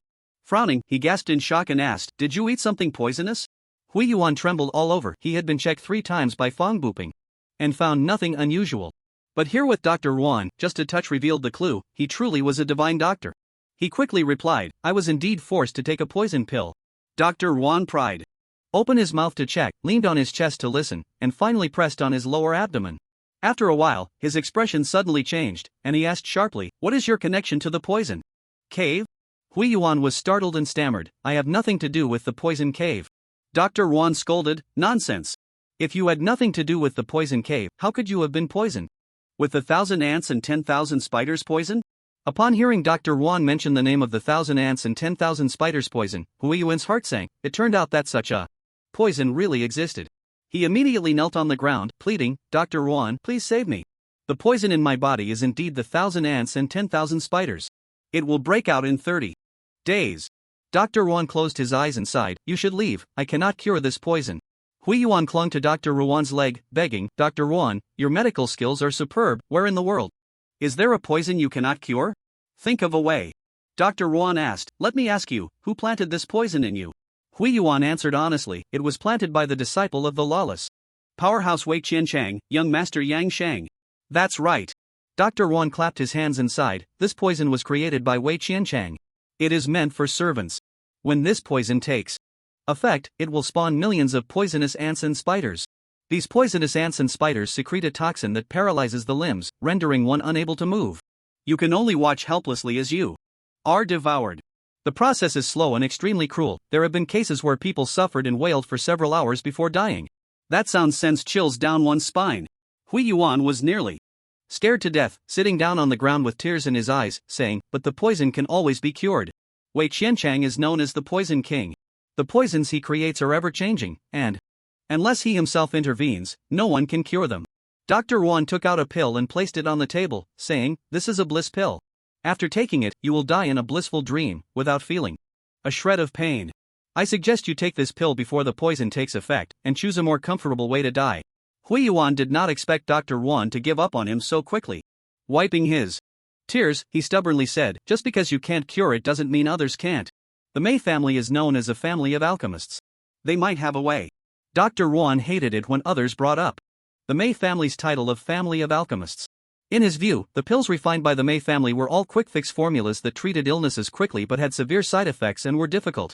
Frowning, he gasped in shock and asked, did you eat something poisonous? Yuan trembled all over. He had been checked 3 times by Fong Buping and found nothing unusual. But here with Dr. Yuan, just a touch revealed the clue, he truly was a divine doctor. He quickly replied, I was indeed forced to take a poison pill. Dr. Yuan pried open his mouth to check, leaned on his chest to listen, and finally pressed on his lower abdomen. After a while, his expression suddenly changed, and he asked sharply, what is your connection to the poison cave? Yuan was startled and stammered, I have nothing to do with the poison cave. Dr. Yuan scolded, nonsense. If you had nothing to do with the poison cave, how could you have been poisoned? With the 1,000 ants and 10,000 spiders poison? Upon hearing Dr. Yuan mention the name of the 1,000 ants and 10,000 spiders poison, Yuan's heart sank. It turned out that such a poison really existed. He immediately knelt on the ground, pleading, Dr. Yuan, please save me. The poison in my body is indeed the 1,000 ants and 10,000 spiders. It will break out in 30 days. Dr. Yuan closed his eyes and sighed, you should leave, I cannot cure this poison. Yuan clung to Dr. Yuan's leg, begging, Dr. Yuan, your medical skills are superb, where in the world is there a poison you cannot cure? Think of a way. Dr. Yuan asked, let me ask you, who planted this poison in you? Yuan answered honestly, it was planted by the disciple of the Lawless powerhouse Wei Qianchang, young master Yang Shang. That's right. Dr. Yuan clapped his hands and sighed, this poison was created by Wei Qianchang. It is meant for servants. When this poison takes effect, it will spawn millions of poisonous ants and spiders. These poisonous ants and spiders secrete a toxin that paralyzes the limbs, rendering one unable to move. You can only watch helplessly as you are devoured. The process is slow and extremely cruel. There have been cases where people suffered and wailed for several hours before dying. That sound sends chills down one's spine. Yuan was nearly scared to death, sitting down on the ground with tears in his eyes, saying, but the poison can always be cured. Wei Qianchang is known as the Poison King. The poisons he creates are ever-changing, and unless he himself intervenes, no one can cure them. Dr. Yuan took out a pill and placed it on the table, saying, this is a bliss pill. After taking it, you will die in a blissful dream, without feeling a shred of pain. I suggest you take this pill before the poison takes effect, and choose a more comfortable way to die. Yuan did not expect Dr. Yuan to give up on him so quickly. Wiping his tears, he stubbornly said, just because you can't cure it doesn't mean others can't. The Mei family is known as a family of alchemists. They might have a way. Dr. Yuan hated it when others brought up the Mei family's title of Family of Alchemists. In his view, the pills refined by the Mei family were all quick-fix formulas that treated illnesses quickly but had severe side effects and were difficult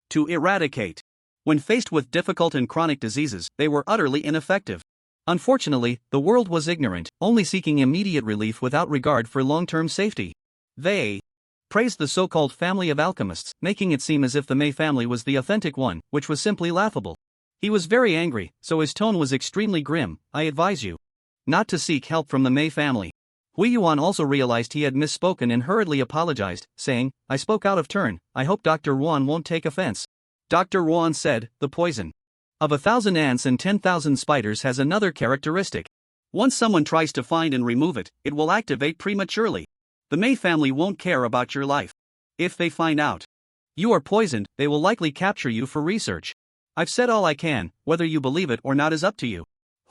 to eradicate. When faced with difficult and chronic diseases, they were utterly ineffective. Unfortunately, the world was ignorant, only seeking immediate relief without regard for long-term safety. They praised the so-called Family of Alchemists, making it seem as if the Mei family was the authentic one, which was simply laughable. He was very angry, so his tone was extremely grim. I advise you not to seek help from the Mei family. Yuan also realized he had misspoken and hurriedly apologized, saying, I spoke out of turn, I hope Dr. Yuan won't take offense. Dr. Yuan said, the poison of 1,000 ants and 10,000 spiders has another characteristic. Once someone tries to find and remove it, it will activate prematurely. The Mei family won't care about your life. If they find out you are poisoned, they will likely capture you for research. I've said all I can, whether you believe it or not is up to you.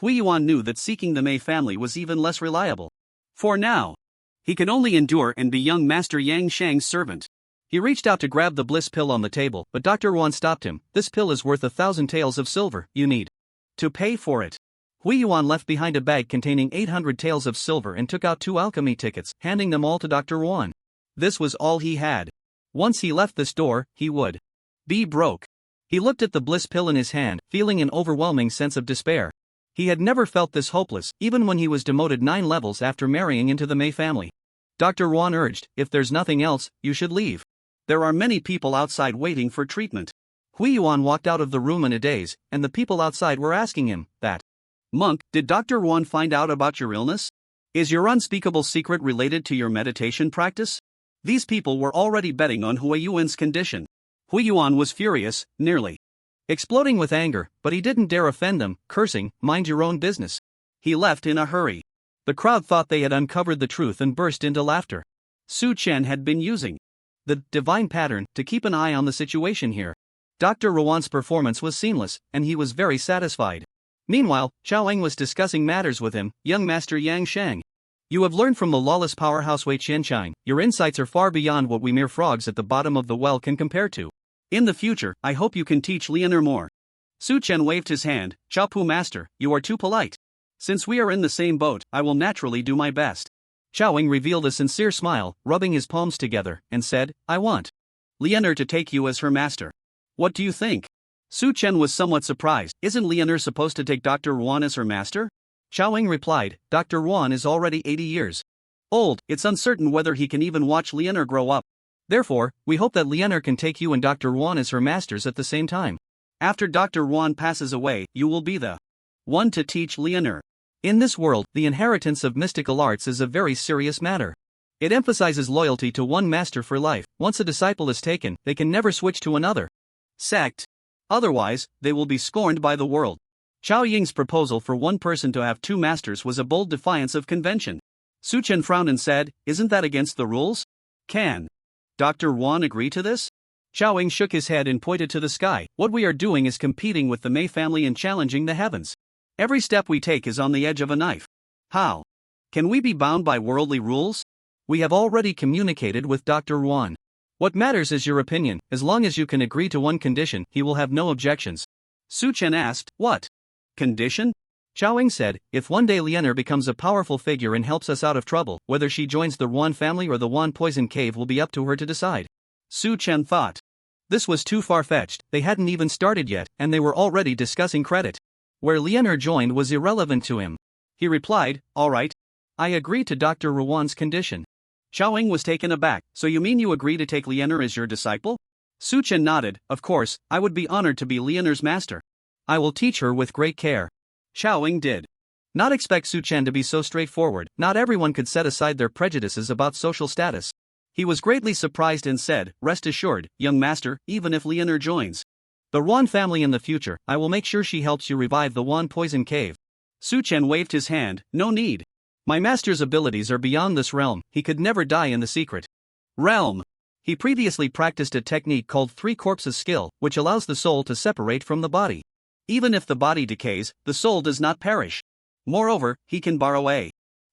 Yuan knew that seeking the Mei family was even less reliable. For now, he could only endure and be young Master Yang Shang's servant. He reached out to grab the bliss pill on the table, but Dr. Yuan stopped him. This pill is worth 1,000 taels of silver, you need to pay for it. Yuan left behind a bag containing 800 taels of silver and took out 2 alchemy tickets, handing them all to Dr. Yuan. This was all he had. Once he left this door, he would be broke. He looked at the bliss pill in his hand, feeling an overwhelming sense of despair. He had never felt this hopeless, even when he was demoted 9 levels after marrying into the Mei family. Dr. Yuan urged, if there's nothing else, you should leave. There are many people outside waiting for treatment. Yuan walked out of the room in a daze, and the people outside were asking him, that monk, did Dr. Yuan find out about your illness? Is your unspeakable secret related to your meditation practice? These people were already betting on Yuan's condition. Yuan was furious, nearly exploding with anger, but he didn't dare offend them, cursing, mind your own business. He left in a hurry. The crowd thought they had uncovered the truth and burst into laughter. Su Chen had been using the divine pattern to keep an eye on the situation here. Dr. Yuan's performance was seamless, and he was very satisfied. Meanwhile, Chao Eng was discussing matters with him, young Master Yang Shang. You have learned from the lawless powerhouse Wei Qianshine. Your insights are far beyond what we mere frogs at the bottom of the well can compare to. In the future, I hope you can teach Leonor more. Su Chen waved his hand. Chao Pu Master, you are too polite. Since we are in the same boat, I will naturally do my best. Chao Eng revealed a sincere smile, rubbing his palms together, and said, I want Leonor to take you as her master. What do you think? Su Chen was somewhat surprised. Isn't Leonor supposed to take Dr. Yuan as her master? Chao Eng replied, Dr. Yuan is already 80 years old, it's uncertain whether he can even watch Leonor grow up. Therefore, we hope that Leonor can take you and Dr. Yuan as her masters at the same time. After Dr. Yuan passes away, you will be the one to teach Leonor. In this world, the inheritance of mystical arts is a very serious matter. It emphasizes loyalty to one master for life. Once a disciple is taken, they can never switch to another sect. Otherwise, they will be scorned by the world. Chao Ying's proposal for one person to have 2 masters was a bold defiance of convention. Su Chen frowned and said, isn't that against the rules? Can Dr. Yuan agree to this? Chao Ying shook his head and pointed to the sky. What we are doing is competing with the Mei family and challenging the heavens. Every step we take is on the edge of a knife. How can we be bound by worldly rules? We have already communicated with Dr. Yuan. What matters is your opinion. As long as you can agree to one condition, he will have no objections. Su Chen asked, what condition? Chao Ying said, if one day Leonor becomes a powerful figure and helps us out of trouble, whether she joins the Yuan family or the Yuan poison cave will be up to her to decide. Su Chen thought. This was too far-fetched, they hadn't even started yet, and they were already discussing credit. Where Leonor joined was irrelevant to him. He replied, all right. I agree to Dr. Yuan's condition. Chao Ying was taken aback. So you mean you agree to take Leonor as your disciple? Su Chen nodded. Of course, I would be honored to be Leonor's master. I will teach her with great care. Chao Ying did not expect Su Chen to be so straightforward. Not everyone could set aside their prejudices about social status. He was greatly surprised and said, rest assured, young master, even if Leonor joins the Yuan family in the future, I will make sure she helps you revive the Yuan poison cave. Su Chen waved his hand. No need. My master's abilities are beyond this realm. He could never die in the secret realm. He previously practiced a technique called 3 corpses skill, which allows the soul to separate from the body. Even if the body decays, the soul does not perish. Moreover, he can borrow a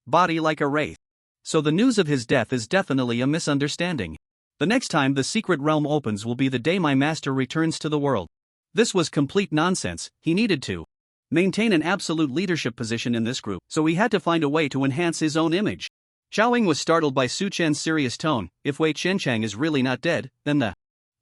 body like a wraith. So the news of his death is definitely a misunderstanding. The next time the secret realm opens will be the day my master returns to the world. This was complete nonsense. He needed to maintain an absolute leadership position in this group, so he had to find a way to enhance his own image. Xiaoying was startled by Su Chen's serious tone. If Wei Qianchang is really not dead, then the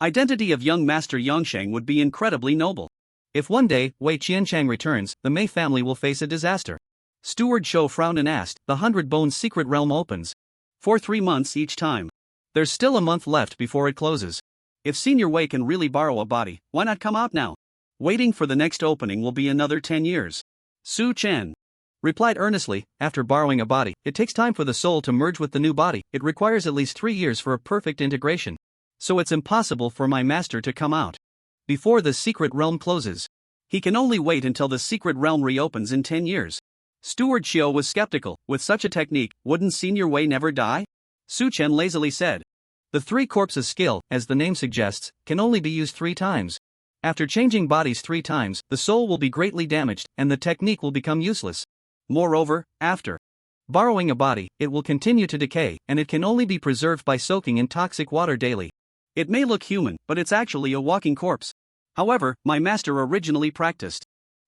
identity of young Master Yongsheng would be incredibly noble. If one day Wei Qianchang returns, the Mei family will face a disaster. Steward Shou frowned and asked, the 100 Bones secret realm opens for 3 months each time. There's still a month left before it closes. If Senior Wei can really borrow a body, why not come out now? Waiting for the next opening will be another 10 years. Su Chen replied earnestly, after borrowing a body, it takes time for the soul to merge with the new body. It requires at least 3 years for a perfect integration. So it's impossible for my master to come out before the secret realm closes. He can only wait until the secret realm reopens in 10 years. Steward Xiao was skeptical. With such a technique, wouldn't Senior Wei never die? Su Chen lazily said. The 3 corpses skill, as the name suggests, can only be used 3 times. After changing bodies 3 times, the soul will be greatly damaged, and the technique will become useless. Moreover, after borrowing a body, it will continue to decay, and it can only be preserved by soaking in toxic water daily. It may look human, but it's actually a walking corpse. However, my master originally practiced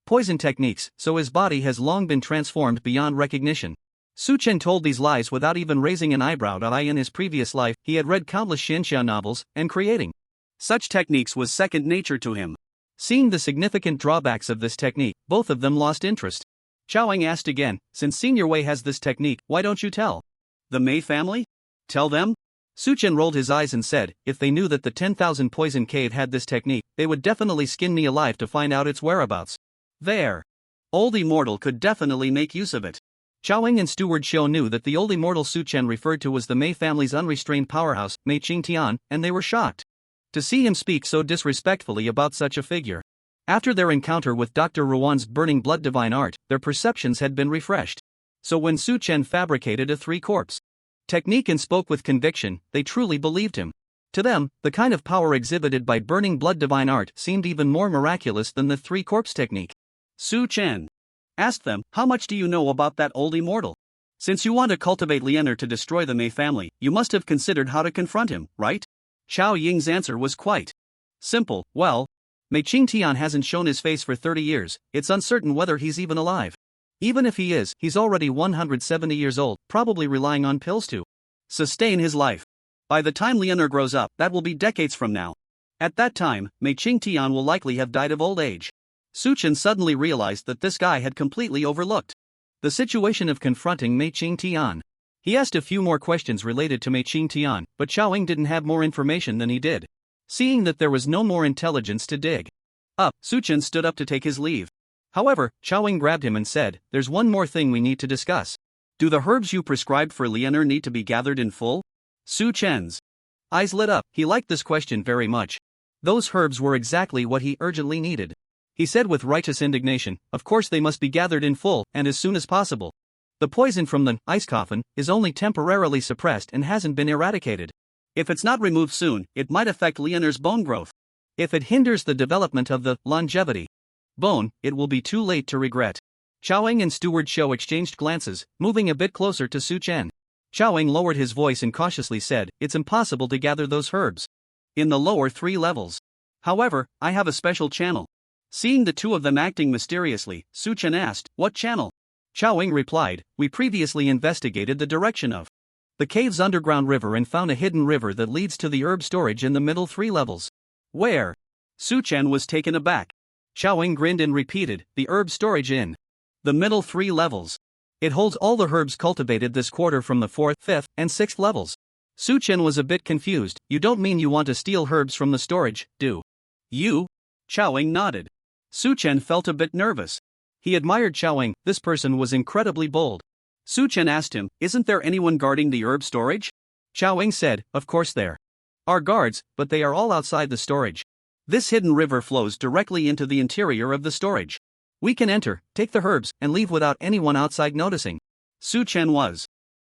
poison techniques, so his body has long been transformed beyond recognition. Su Chen told these lies without even raising an eyebrow. In his previous life, he had read countless Xianxia novels, and creating such techniques was second nature to him. Seeing the significant drawbacks of this technique, both of them lost interest. Xiaoying asked again, since Senior Wei has this technique, why don't you tell the Mei family? Tell them? Su Chen rolled his eyes and said, if they knew that the 10,000 Poison Cave had this technique, they would definitely skin me alive to find out its whereabouts. There. Old Immortal could definitely make use of it. Xiaoying and Steward Xiao knew that the old immortal Su Chen referred to was the Mei family's unrestrained powerhouse, Mei Qingtian, and they were shocked to see him speak so disrespectfully about such a figure. After their encounter with Dr. Ruan's burning blood divine art, their perceptions had been refreshed. So when Su Chen fabricated a 3-corpse technique and spoke with conviction, they truly believed him. To them, the kind of power exhibited by burning blood divine art seemed even more miraculous than the 3-corpse technique. Su Chen asked them, how much do you know about that old immortal? Since you want to cultivate Lianer to destroy the Mei family, you must have considered how to confront him, right? Xiao Ying's answer was quite simple. Well, Mei Qingtian hasn't shown his face for 30 years, it's uncertain whether he's even alive. Even if he is, he's already 170 years old, probably relying on pills to sustain his life. By the time Lianer grows up, that will be decades from now. At that time, Mei Qingtian will likely have died of old age. Su Chen suddenly realized that this guy had completely overlooked the situation of confronting Mei Qingtian. He asked a few more questions related to Mei Qingtian, but Xiaoying didn't have more information than he did. Seeing that there was no more intelligence to dig up, Su Chen stood up to take his leave. However, Xiaoying grabbed him and said, there's one more thing we need to discuss. Do the herbs you prescribed for Lianer need to be gathered in full? Su Chen's eyes lit up. He liked this question very much. Those herbs were exactly what he urgently needed. He said with righteous indignation, of course they must be gathered in full, and as soon as possible. The poison from the ice coffin is only temporarily suppressed and hasn't been eradicated. If it's not removed soon, it might affect Lianer's bone growth. If it hinders the development of the longevity bone, it will be too late to regret. Xiaoying and Steward Xiao exchanged glances, moving a bit closer to Su Chen. Xiaoying lowered his voice and cautiously said, it's impossible to gather those herbs in the lower 3 levels. However, I have a special channel. Seeing the two of them acting mysteriously, Su Chen asked, what channel? Xiaoying replied, we previously investigated the direction of the cave's underground river and found a hidden river that leads to the herb storage in the middle 3 levels. Where? Su Chen was taken aback. Xiaoying grinned and repeated, the herb storage in the middle 3 levels. It holds all the herbs cultivated this quarter from the 4th, 5th, and 6th levels. Su Chen was a bit confused. You don't mean you want to steal herbs from the storage, do you? Xiaoying nodded. Su Chen felt a bit nervous. He admired Xiaoying, this person was incredibly bold. Su Chen asked him, isn't there anyone guarding the herb storage? Xiaoying said, of course there are guards, but they are all outside the storage. This hidden river flows directly into the interior of the storage. We can enter, take the herbs, and leave without anyone outside noticing. Su Chen was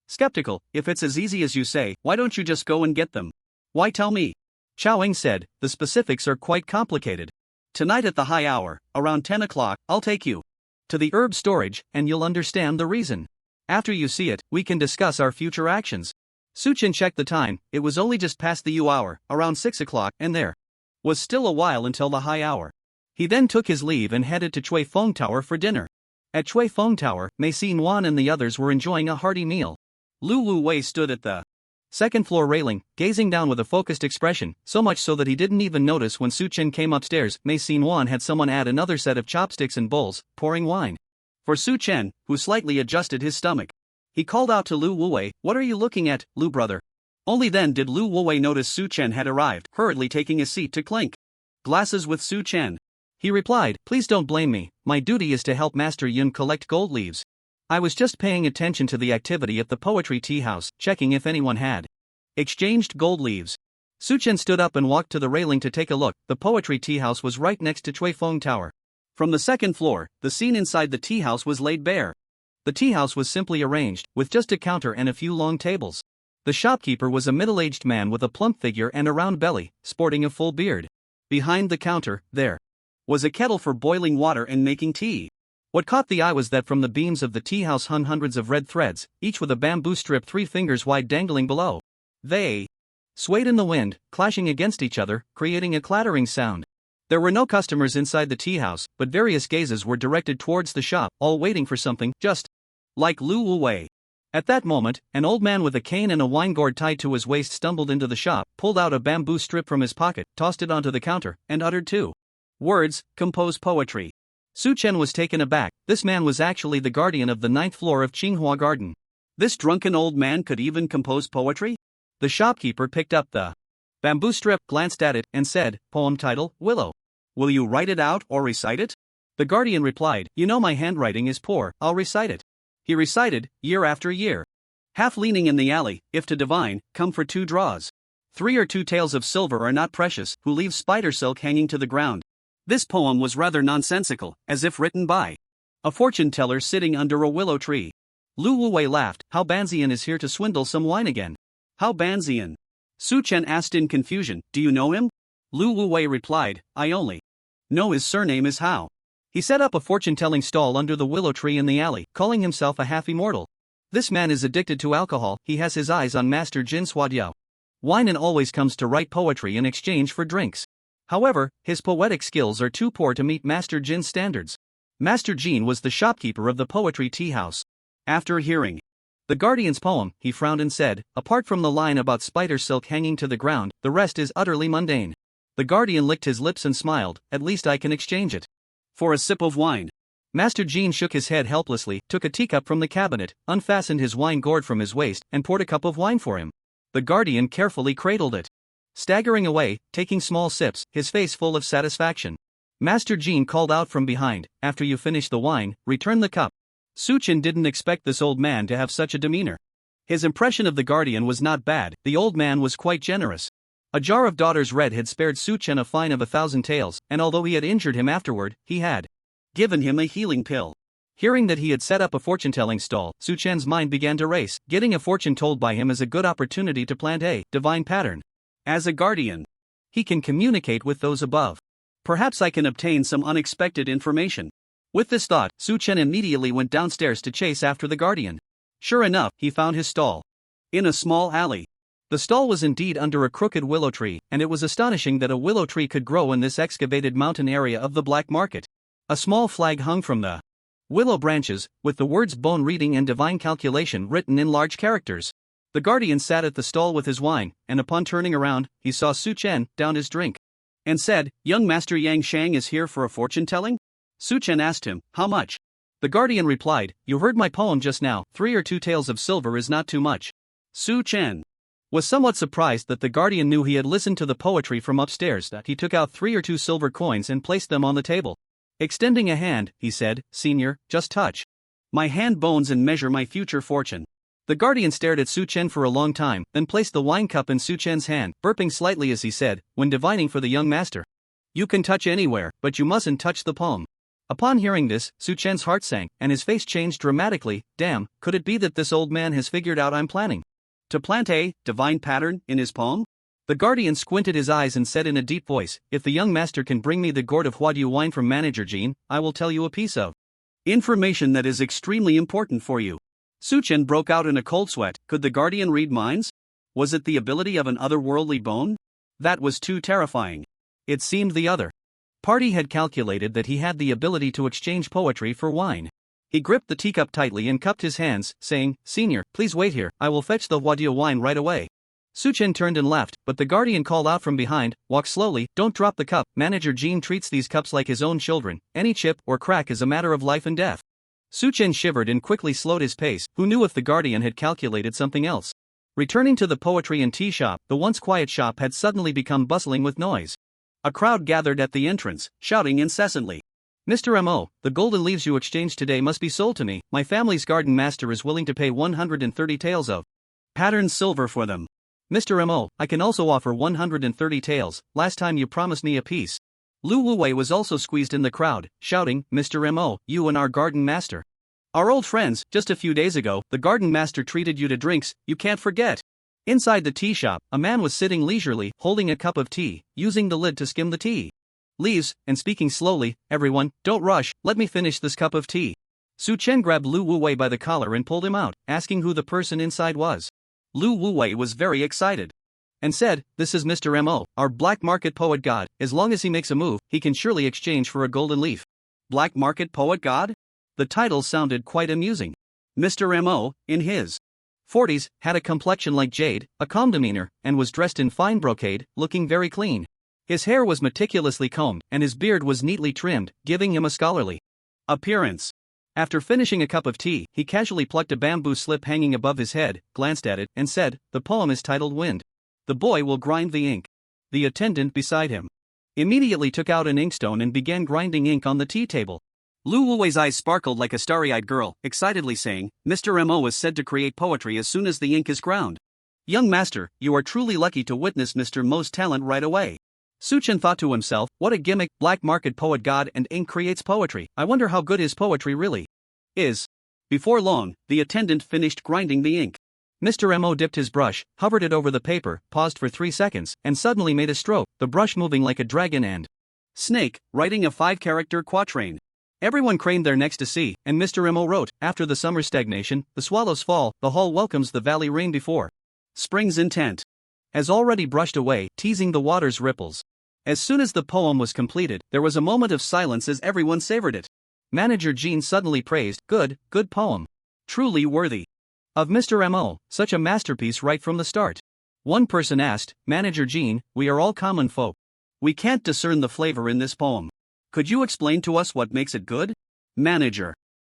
skeptical. If it's as easy as you say, why don't you just go and get them? Why tell me? Xiaoying said, the specifics are quite complicated. Tonight at the high hour, around 10 o'clock, I'll take you to the herb storage, and you'll understand the reason. After you see it, we can discuss our future actions. Su Chen checked the time. It was only just past the hour, around 6 o'clock, and there was still a while until the high hour. He then took his leave and headed to Chui Feng Tower for dinner. At Chui Feng Tower, Mei Yuan and the others were enjoying a hearty meal. Lu Wu Wei stood at the second floor railing, gazing down with a focused expression, so much so that he didn't even notice when Su Chen came upstairs. Mei Yuan had someone add another set of chopsticks and bowls, pouring wine for Su Chen, who slightly adjusted his stomach. He called out to Lu Wu Wei, "What are you looking at, Lu brother?" Only then did Lu Wu Wei notice Su Chen had arrived, hurriedly taking a seat to clink glasses with Su Chen. He replied, "Please don't blame me, my duty is to help Master Yuan collect gold leaves. I was just paying attention to the activity at the poetry tea house, checking if anyone had exchanged gold leaves." Su Chen stood up and walked to the railing to take a look. The poetry tea house was right next to Chui Feng Tower. From the second floor, the scene inside the tea house was laid bare. The tea house was simply arranged, with just a counter and a few long tables. The shopkeeper was a middle-aged man with a plump figure and a round belly, sporting a full beard. Behind the counter, there was a kettle for boiling water and making tea. What caught the eye was that from the beams of the tea house hung hundreds of red threads, each with a bamboo strip 3 fingers wide dangling below. They swayed in the wind, clashing against each other, creating a clattering sound. There were no customers inside the tea house, but various gazes were directed towards the shop, all waiting for something, just like Lu Wu Wei. At that moment, an old man with a cane and a wine gourd tied to his waist stumbled into the shop, pulled out a bamboo strip from his pocket, tossed it onto the counter, and uttered 2 words, "Compose poetry." Su Chen was taken aback. This man was actually the guardian of the 9th floor of Qinghua Garden. This drunken old man could even compose poetry? The shopkeeper picked up the bamboo strip, glanced at it, and said, "Poem title, Willow. Will you write it out or recite it?" The guardian replied, "You know my handwriting is poor, I'll recite it." He recited, year after year. Half leaning in the alley, if to divine, come for 2 draws. 3 or 2 taels of silver are not precious, who leave spider silk hanging to the ground. This poem was rather nonsensical, as if written by a fortune teller sitting under a willow tree. Lu Wu Wei laughed. "How Banzian is here to swindle some wine again." "How Banzian?" Su Chen asked in confusion. "Do you know him?" Lu Wu Wei replied, "I only know his surname is Hao. He set up a fortune-telling stall under the willow tree in the alley, calling himself a half-immortal. This man is addicted to alcohol. He has his eyes on Master Jin Shuadiao. Wine and always comes to write poetry in exchange for drinks. However, his poetic skills are too poor to meet Master Jin's standards." Master Jin was the shopkeeper of the poetry tea house. After hearing the guardian's poem, he frowned and said, "Apart from the line about spider silk hanging to the ground, the rest is utterly mundane." The guardian licked his lips and smiled. "At least I can exchange it for a sip of wine." Master Jin shook his head helplessly, took a teacup from the cabinet, unfastened his wine gourd from his waist, and poured a cup of wine for him. The guardian carefully cradled it, staggering away, taking small sips, his face full of satisfaction. Master Jin called out from behind, "After you finish the wine, return the cup." Su Chen didn't expect this old man to have such a demeanor. His impression of the guardian was not bad. The old man was quite generous. A jar of Daughter's Red had spared Su Chen a fine of 1,000 taels, and although he had injured him afterward, he had given him a healing pill. Hearing that he had set up a fortune-telling stall, Su Chen's mind began to race. Getting a fortune told by him is a good opportunity to plant a divine pattern. As a guardian, he can communicate with those above. Perhaps I can obtain some unexpected information. With this thought, Su Chen immediately went downstairs to chase after the guardian. Sure enough, he found his stall in a small alley. The stall was indeed under a crooked willow tree, and it was astonishing that a willow tree could grow in this excavated mountain area of the black market. A small flag hung from the willow branches, with the words "bone reading" and "divine calculation" written in large characters. The guardian sat at the stall with his wine, and upon turning around, he saw Su Chen down his drink, and said, "Young Master Yang Shang is here for a fortune-telling?" Su Chen asked him, "How much?" The guardian replied, "You heard my poem just now, 3 or 2 taels of silver is not too much." Su Chen was somewhat surprised that the guardian knew he had listened to the poetry from upstairs. That he took out 3 or 2 silver coins and placed them on the table. Extending a hand, he said, "Senior, just touch my hand bones and measure my future fortune." The guardian stared at Su Chen for a long time, then placed the wine cup in Su Chen's hand, burping slightly as he said, when divining for the young master, "You can touch anywhere, but you mustn't touch the poem." Upon hearing this, Su Chen's heart sank, and his face changed dramatically. Damn, could it be that this old man has figured out I'm planning to plant a divine pattern in his poem? The guardian squinted his eyes and said in a deep voice, "If the young master can bring me the gourd of Huadiu wine from Manager Jean, I will tell you a piece of information that is extremely important for you." Su Chen broke out in a cold sweat. Could the guardian read minds? Was it the ability of an otherworldly bone? That was too terrifying. It seemed the other Party had calculated that he had the ability to exchange poetry for wine. He gripped the teacup tightly and cupped his hands, saying, "Senior, please wait here, I will fetch the Huadia wine right away." Suchen turned and left, but the guardian called out from behind, "Walk slowly, don't drop the cup." Manager Jean treats these cups like his own children. Any chip or crack is a matter of life and death. Suchen shivered and quickly slowed his pace. Who knew if the guardian had calculated something else? Returning to the poetry and tea shop, the once quiet shop had suddenly become bustling with noise. A crowd gathered at the entrance, shouting incessantly. "Mr. M.O., the golden leaves you exchanged today must be sold to me. My family's garden master is willing to pay 130 taels of patterned silver for them." "Mr. M.O., I can also offer 130 taels, last time you promised me a piece." Lu Wuwei was also squeezed in the crowd, shouting, "Mr. M.O., you and our garden master. Our old friends, just a few days ago, the garden master treated you to drinks, you can't forget." Inside the tea shop, a man was sitting leisurely, holding a cup of tea, using the lid to skim the tea leaves, and speaking slowly, "Everyone, don't rush, let me finish this cup of tea." Su Chen grabbed Lu Wuwei by the collar and pulled him out, asking who the person inside was. Lu Wuwei was very excited and said, "This is Mr. M.O., our black market poet god. As long as he makes a move, he can surely exchange for a golden leaf." Black market poet god? The title sounded quite amusing. Mr. M.O., in his 40s, had a complexion like jade, a calm demeanor, and was dressed in fine brocade, looking very clean. His hair was meticulously combed, and his beard was neatly trimmed, giving him a scholarly appearance. After finishing a cup of tea, he casually plucked a bamboo slip hanging above his head, glanced at it, and said, "The poem is titled Wind. The boy will grind the ink." The attendant beside him immediately took out an inkstone and began grinding ink on the tea table. Lu Wuwei's eyes sparkled like a starry-eyed girl, excitedly saying, "Mr. M.O. is said to create poetry as soon as the ink is ground. Young master, you are truly lucky to witness Mr. Mo's talent right away." Suchen thought to himself, what a gimmick, black market poet god and ink creates poetry. I wonder how good his poetry really is. Before long, the attendant finished grinding the ink. Mr. M.O. dipped his brush, hovered it over the paper, paused for 3 seconds, and suddenly made a stroke, the brush moving like a dragon and snake, writing a 5-character quatrain. Everyone craned their necks to see, and Mr. M.O. wrote, "After the summer stagnation, the swallows fall, the hall welcomes the valley rain before spring's intent has already brushed away, teasing the water's ripples." As soon as the poem was completed, there was a moment of silence as everyone savored it. Manager Jean suddenly praised, good poem. Truly worthy of Mr. M.O., such a masterpiece right from the start." One person asked, "Manager Jean, we are all common folk. We can't discern the flavor in this poem. Could you explain to us what makes it good?" Manager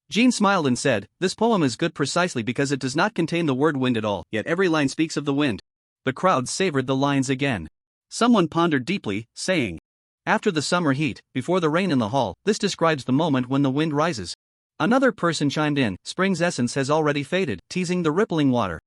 Jean smiled and said, "This poem is good precisely because it does not contain the word wind at all, yet every line speaks of the wind." The crowd savored the lines again. Someone pondered deeply, saying, "After the summer heat, before the rain in the hall, this describes the moment when the wind rises." Another person chimed in, "Spring's essence has already faded, teasing the rippling water.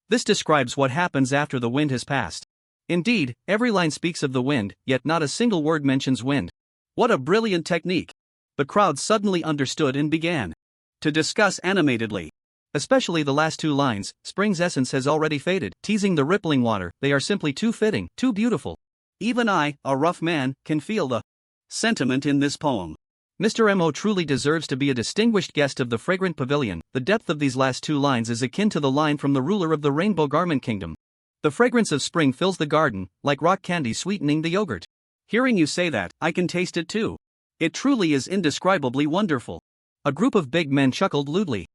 This describes what happens after the wind has passed." Indeed, every line speaks of the wind, yet not a single word mentions wind. What a brilliant technique! The crowd suddenly understood and began to discuss animatedly. Especially the last 2 lines, "Spring's essence has already faded, teasing the rippling water," they are simply too fitting, too beautiful. Even I, a rough man, can feel the sentiment in this poem. Mr. M.O. truly deserves to be a distinguished guest of the fragrant pavilion. The depth of these last 2 lines is akin to the line from the ruler of the Rainbow Garment Kingdom. "The fragrance of spring fills the garden, like rock candy sweetening the yogurt." Hearing you say that, I can taste it too. It truly is indescribably wonderful. A group of big men chuckled lewdly.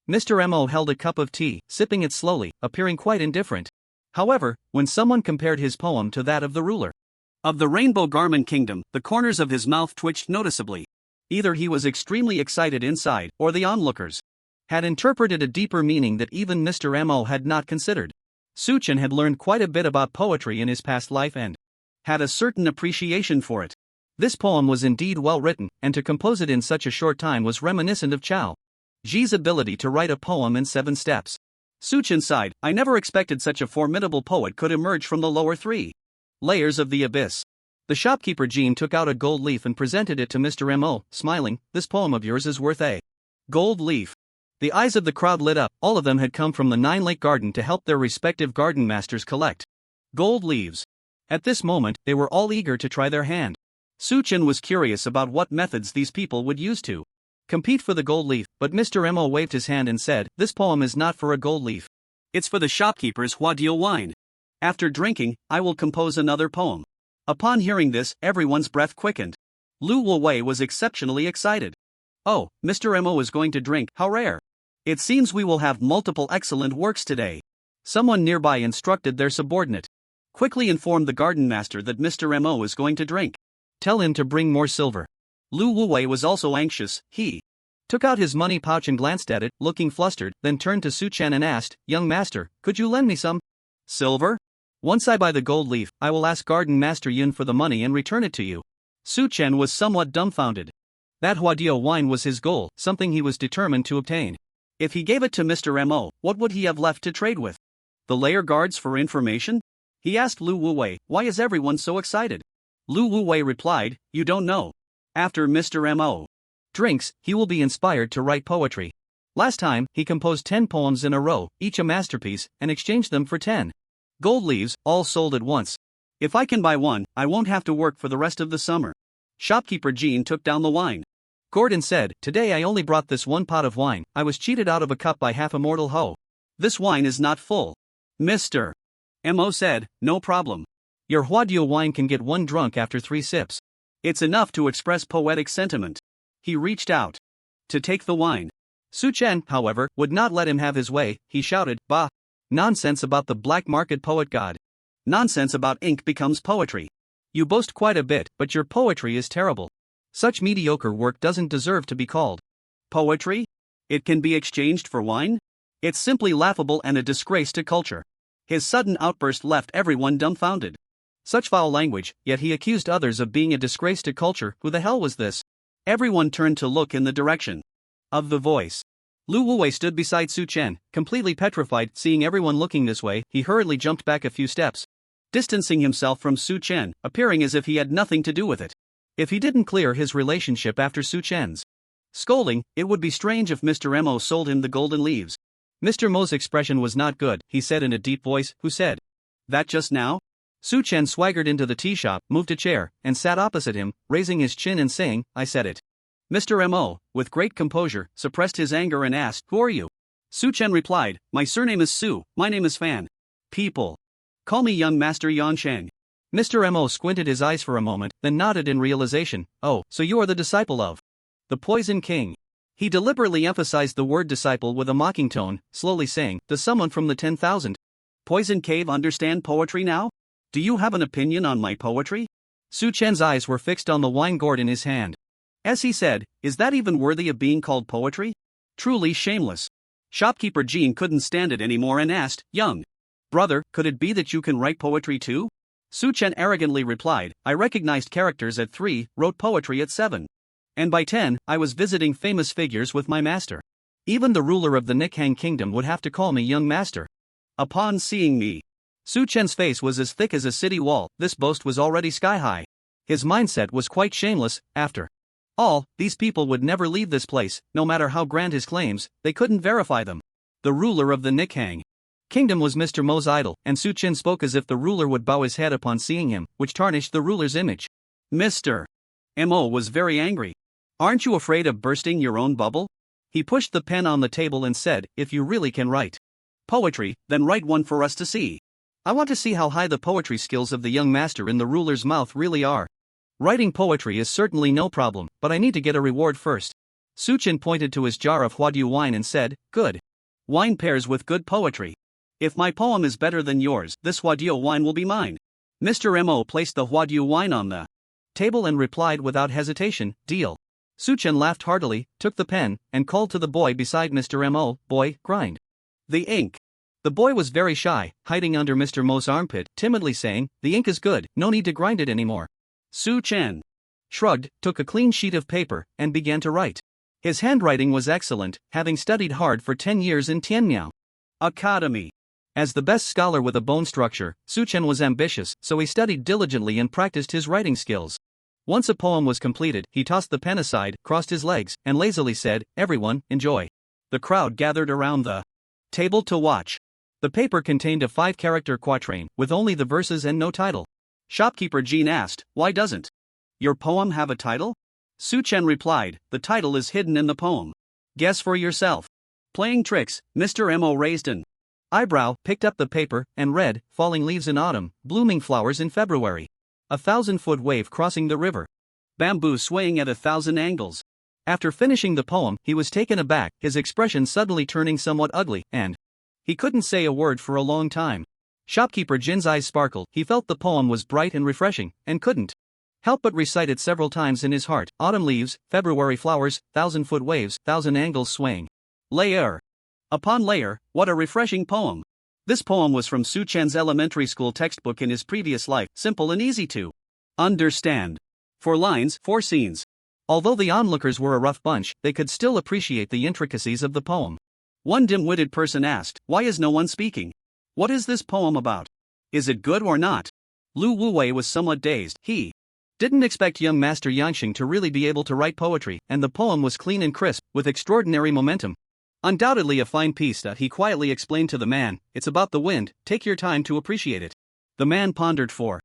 Mr. M.O. held a cup of tea, sipping it slowly, appearing quite indifferent. However, when someone compared his poem to that of the ruler of the Rainbow Garment Kingdom, the corners of his mouth twitched noticeably. Either he was extremely excited inside, or the onlookers had interpreted a deeper meaning that even Mr. M.O. had not considered. Suchen had learned quite a bit about poetry in his past life and had a certain appreciation for it. This poem was indeed well written, and to compose it in such a short time was reminiscent of Chao Ji's ability to write a poem in 7 steps. Suchen sighed, "I never expected such a formidable poet could emerge from the lower 3 layers of the abyss." The shopkeeper Jean took out a gold leaf and presented it to Mr. M.O., smiling, "This poem of yours is worth a gold leaf." The eyes of the crowd lit up. All of them had come from the 9-Lake Garden to help their respective garden masters collect gold leaves. At this moment, they were all eager to try their hand. Suchen was curious about what methods these people would use to compete for the gold leaf, but Mr. M.O. waved his hand and said, "This poem is not for a gold leaf. It's for the shopkeeper's Huadia wine. After drinking, I will compose another poem." Upon hearing this, everyone's breath quickened. Lu Wei was exceptionally excited. Oh, Mr. Mo is going to drink, how rare. It seems we will have multiple excellent works today. Someone nearby instructed their subordinate. Quickly inform the garden master that Mr. Mo is going to drink. Tell him to bring more silver. Lu Wei was also anxious. He took out his money pouch and glanced at it, looking flustered, then turned to Su Chen and asked, "Young master, could you lend me some silver? Once I buy the gold leaf, I will ask Garden Master Yuan for the money and return it to you." Su Chen was somewhat dumbfounded. That Huadio wine was his goal, something he was determined to obtain. If he gave it to Mr. Mo, what would he have left to trade with? The layer guards for information? He asked Lu Wei, "Why is everyone so excited?" Lu Wei replied, "You don't know. After Mr. Mo drinks, he will be inspired to write poetry. Last time, he composed 10 poems in a row, each a masterpiece, and exchanged them for 10 gold leaves, all sold at once. If I can buy one, I won't have to work for the rest of the summer." Shopkeeper Jean took down the wine. Gordon said, "Today I only brought this one pot of wine. I was cheated out of a cup by half immortal Ho. This wine is not full." Mr. Mo said, "No problem. Your Huadio wine can get one drunk after 3 sips. It's enough to express poetic sentiment." He reached out to take the wine. Su Chen, however, would not let him have his way. He shouted, "Bah! Nonsense about the black market poet god. Nonsense about ink becomes poetry. You boast quite a bit, but your poetry is terrible. Such mediocre work doesn't deserve to be called poetry. It can be exchanged for wine? It's simply laughable and a disgrace to culture." His sudden outburst left everyone dumbfounded. Such foul language, yet he accused others of being a disgrace to culture. Who the hell was this? Everyone turned to look in the direction of the voice. Lu Wei stood beside Su Chen, completely petrified. Seeing everyone looking this way, he hurriedly jumped back a few steps, distancing himself from Su Chen, appearing as if he had nothing to do with it. If he didn't clear his relationship after Su Chen's scolding, it would be strange if Mr. Mo sold him the golden leaves. Mr. Mo's expression was not good, he said in a deep voice. "Who said that just now?" Su Chen swaggered into the tea shop, moved a chair, and sat opposite him, raising his chin and saying, "I said it." Mr. Mo, with great composure, suppressed his anger and asked, "Who are you?" Su Chen replied, "My surname is Su, my name is Fan. People call me Young Master Yan Sheng." Mr. Mo squinted his eyes for a moment, then nodded in realization. "Oh, so you are the disciple of the Poison King." He deliberately emphasized the word disciple with a mocking tone, slowly saying, "Does someone from the 10,000 Poison Cave understand poetry now? Do you have an opinion on my poetry?" Su Chen's eyes were fixed on the wine gourd in his hand. As he said, "Is that even worthy of being called poetry? Truly shameless." Shopkeeper Jean couldn't stand it anymore and asked, "Young brother, could it be that you can write poetry too?" Su Chen arrogantly replied, "I recognized characters at 3, wrote poetry at 7. And by 10, I was visiting famous figures with my master. Even the ruler of the Nikhang kingdom would have to call me young master." Upon seeing me, Su Chen's face was as thick as a city wall. This boast was already sky-high. His mindset was quite shameless. After all, these people would never leave this place, no matter how grand his claims, they couldn't verify them. The ruler of the Nikhang kingdom was Mr. Mo's idol, and Su Chen spoke as if the ruler would bow his head upon seeing him, which tarnished the ruler's image. Mr. Mo was very angry. "Aren't you afraid of bursting your own bubble?" He pushed the pen on the table and said, "If you really can write poetry, then write one for us to see. I want to see how high the poetry skills of the young master in the ruler's mouth really are. Writing poetry is certainly no problem, but I need to get a reward first." Su Chen pointed to his jar of Huadio wine and said, "Good wine pairs with good poetry. If my poem is better than yours, this Huadio wine will be mine." Mr. Mo placed the Huadio wine on the table and replied without hesitation, "Deal." Su Chen laughed heartily, took the pen, and called to the boy beside Mr. Mo, "Boy, grind the ink." The boy was very shy, hiding under Mr. Mo's armpit, timidly saying, "The ink is good, no need to grind it anymore." Su Chen shrugged, took a clean sheet of paper, and began to write. His handwriting was excellent, having studied hard for 10 years in Tianmiao Academy. As the best scholar with a bone structure, Su Chen was ambitious, so he studied diligently and practiced his writing skills. Once a poem was completed, he tossed the pen aside, crossed his legs, and lazily said, "Everyone, enjoy." The crowd gathered around the table to watch. The paper contained a 5-character quatrain, with only the verses and no title. Shopkeeper Jean asked, "Why doesn't your poem have a title?" Su Chen replied, "The title is hidden in the poem. Guess for yourself." Playing tricks, Mr. Mo raised an eyebrow, picked up the paper, and read, "Falling leaves in autumn, blooming flowers in February. 1,000-foot wave crossing the river. bamboo swaying at 1,000 angles. After finishing the poem, he was taken aback, his expression suddenly turning somewhat ugly, and he couldn't say a word for a long time. Shopkeeper Jin's eyes sparkled, he felt the poem was bright and refreshing, and couldn't help but recite it several times in his heart. Autumn leaves, February flowers, 1,000-foot waves, 1,000 angles swaying. Layer upon layer, what a refreshing poem. This poem was from Su Chen's elementary school textbook in his previous life, simple and easy to understand. 4 lines, 4 scenes. Although the onlookers were a rough bunch, they could still appreciate the intricacies of the poem. One dim-witted person asked, "Why is no one speaking? What is this poem about? Is it good or not?" Lu Wuwei was somewhat dazed. He didn't expect young Master Yangxing to really be able to write poetry, and the poem was clean and crisp, with extraordinary momentum. Undoubtedly a fine piece, he quietly explained to the man, "It's about the wind, take your time to appreciate it." The man pondered for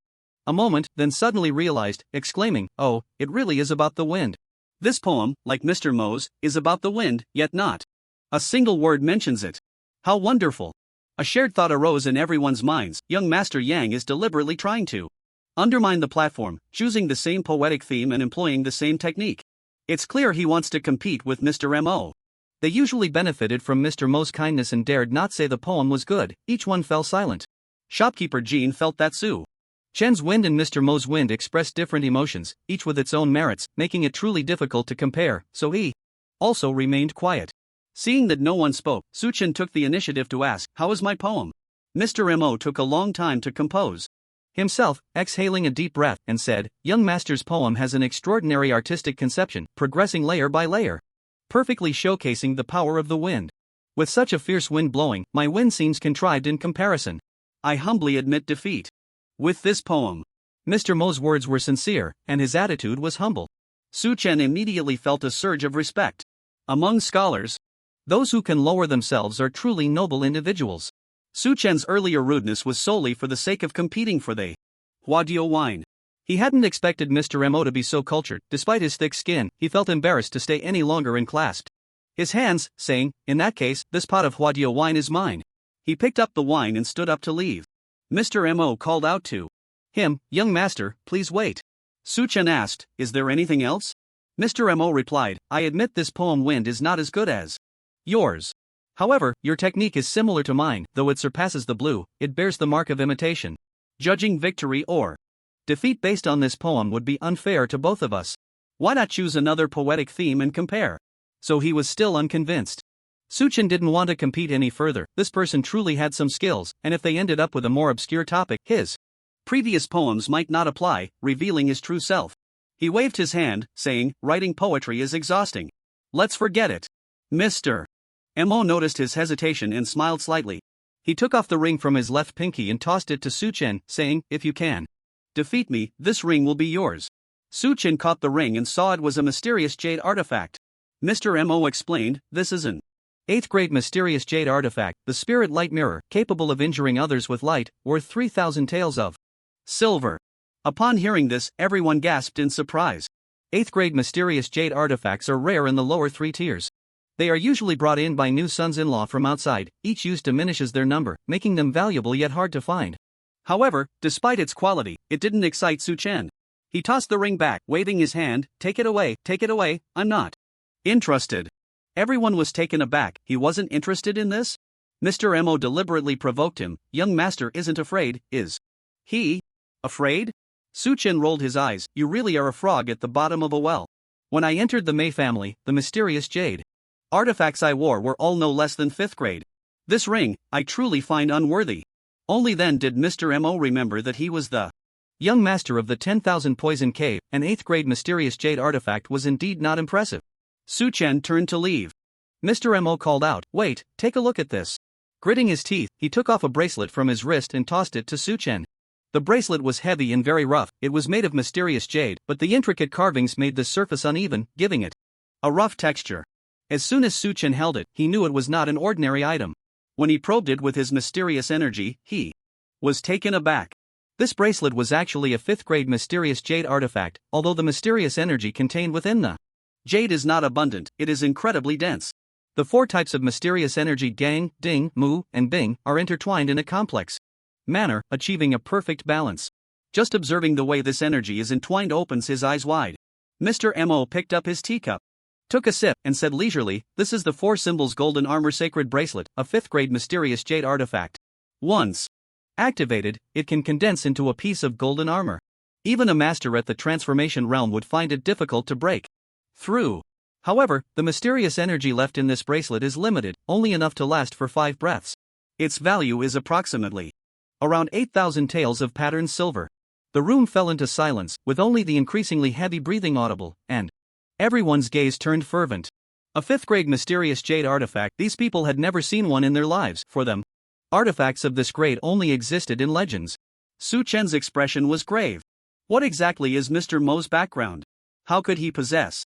a moment, then suddenly realized, exclaiming, "Oh, it really is about the wind." This poem, like Mr. Mo's, is about the wind, yet not a single word mentions it. How wonderful! A shared thought arose in everyone's minds. Young Master Yang is deliberately trying to undermine the platform, choosing the same poetic theme and employing the same technique. It's clear he wants to compete with Mr. Mo. They usually benefited from Mr. Mo's kindness and dared not say the poem was good. Each one fell silent. Shopkeeper Jean felt that Su Chen's wind and Mr. Mo's wind expressed different emotions, each with its own merits, making it truly difficult to compare, so he also remained quiet. Seeing that no one spoke, Su Chen took the initiative to ask, "How is my poem?" Mr. Mo took a long time to compose himself, exhaling a deep breath, and said, "Young Master's poem has an extraordinary artistic conception, progressing layer by layer, perfectly showcasing the power of the wind. With such a fierce wind blowing, my wind seems contrived in comparison. I humbly admit defeat with this poem." Mr. Mo's words were sincere, and his attitude was humble. Su Chen immediately felt a surge of respect. Among scholars, those who can lower themselves are truly noble individuals. Su Chen's earlier rudeness was solely for the sake of competing for the Huadio wine. He hadn't expected Mr. Mo to be so cultured. Despite his thick skin, he felt embarrassed to stay any longer and clasped his hands, saying, "In that case, this pot of Huadio wine is mine." He picked up the wine and stood up to leave. Mr. Mo called out to him, "Young master, please wait." Su Chen asked, "Is there anything else?" Mr. Mo replied, "I admit this poem Wind is not as good as yours. However, your technique is similar to mine, though it surpasses the blue, it bears the mark of imitation. Judging victory or defeat based on this poem would be unfair to both of us. Why not choose another poetic theme and compare?" So he was still unconvinced. Su Chen didn't want to compete any further. This person truly had some skills, and if they ended up with a more obscure topic, his previous poems might not apply, revealing his true self. He waved his hand, saying, "Writing poetry is exhausting. Let's forget it." Mr. Mo noticed his hesitation and smiled slightly. He took off the ring from his left pinky and tossed it to Su Chen, saying, "If you can defeat me, this ring will be yours." Su Chen caught the ring and saw it was a mysterious jade artifact. Mr. Mo explained, "This is an 8th grade mysterious jade artifact, the spirit light mirror, capable of injuring others with light, worth 3,000 taels of silver." Upon hearing this, everyone gasped in surprise. 8th grade mysterious jade artifacts are rare in the lower 3 tiers. They are usually brought in by new sons-in-law from outside. Each use diminishes their number, making them valuable yet hard to find. However, despite its quality, it didn't excite Su Chen. He tossed the ring back, waving his hand, take it away, I'm not interested." Everyone was taken aback. He wasn't interested in this? Mr. Mo deliberately provoked him. "Young master isn't afraid, is he? Afraid?" Su Chen rolled his eyes. "You really are a frog at the bottom of a well. When I entered the Mei family, the mysterious jade artifacts I wore were all no less than 5th grade. This ring, I truly find unworthy." Only then did Mr. Mo remember that he was the young master of the 10,000 poison cave. An 8th grade mysterious jade artifact was indeed not impressive. Su Chen turned to leave. Mr. Mo called out, "Wait, take a look at this." Gritting his teeth, he took off a bracelet from his wrist and tossed it to Su Chen. The bracelet was heavy and very rough. It was made of mysterious jade, but the intricate carvings made the surface uneven, giving it a rough texture. As soon as Su Chen held it, he knew it was not an ordinary item. When he probed it with his mysterious energy, he was taken aback. This bracelet was actually a 5th grade mysterious jade artifact, although the mysterious energy contained within the jade is not abundant, it is incredibly dense. The 4 types of mysterious energy Gang, Ding, Mu, and Bing are intertwined in a complex manner, achieving a perfect balance. Just observing the way this energy is entwined opens his eyes wide. Mr. Mo picked up his teacup, took a sip, and said leisurely, "This is the 4 Symbols Golden Armor Sacred Bracelet, a 5th grade mysterious jade artifact. Once activated, it can condense into a piece of golden armor. Even a master at the transformation realm would find it difficult to break through. However, the mysterious energy left in this bracelet is limited, only enough to last for 5 breaths. Its value is approximately around 8,000 taels of patterned silver." The room fell into silence, with only the increasingly heavy breathing audible, and everyone's gaze turned fervent. A 5th grade mysterious jade artifact, these people had never seen one in their lives. For them, artifacts of this grade only existed in legends. Su Chen's expression was grave. What exactly is Mr. Mo's background? How could he possess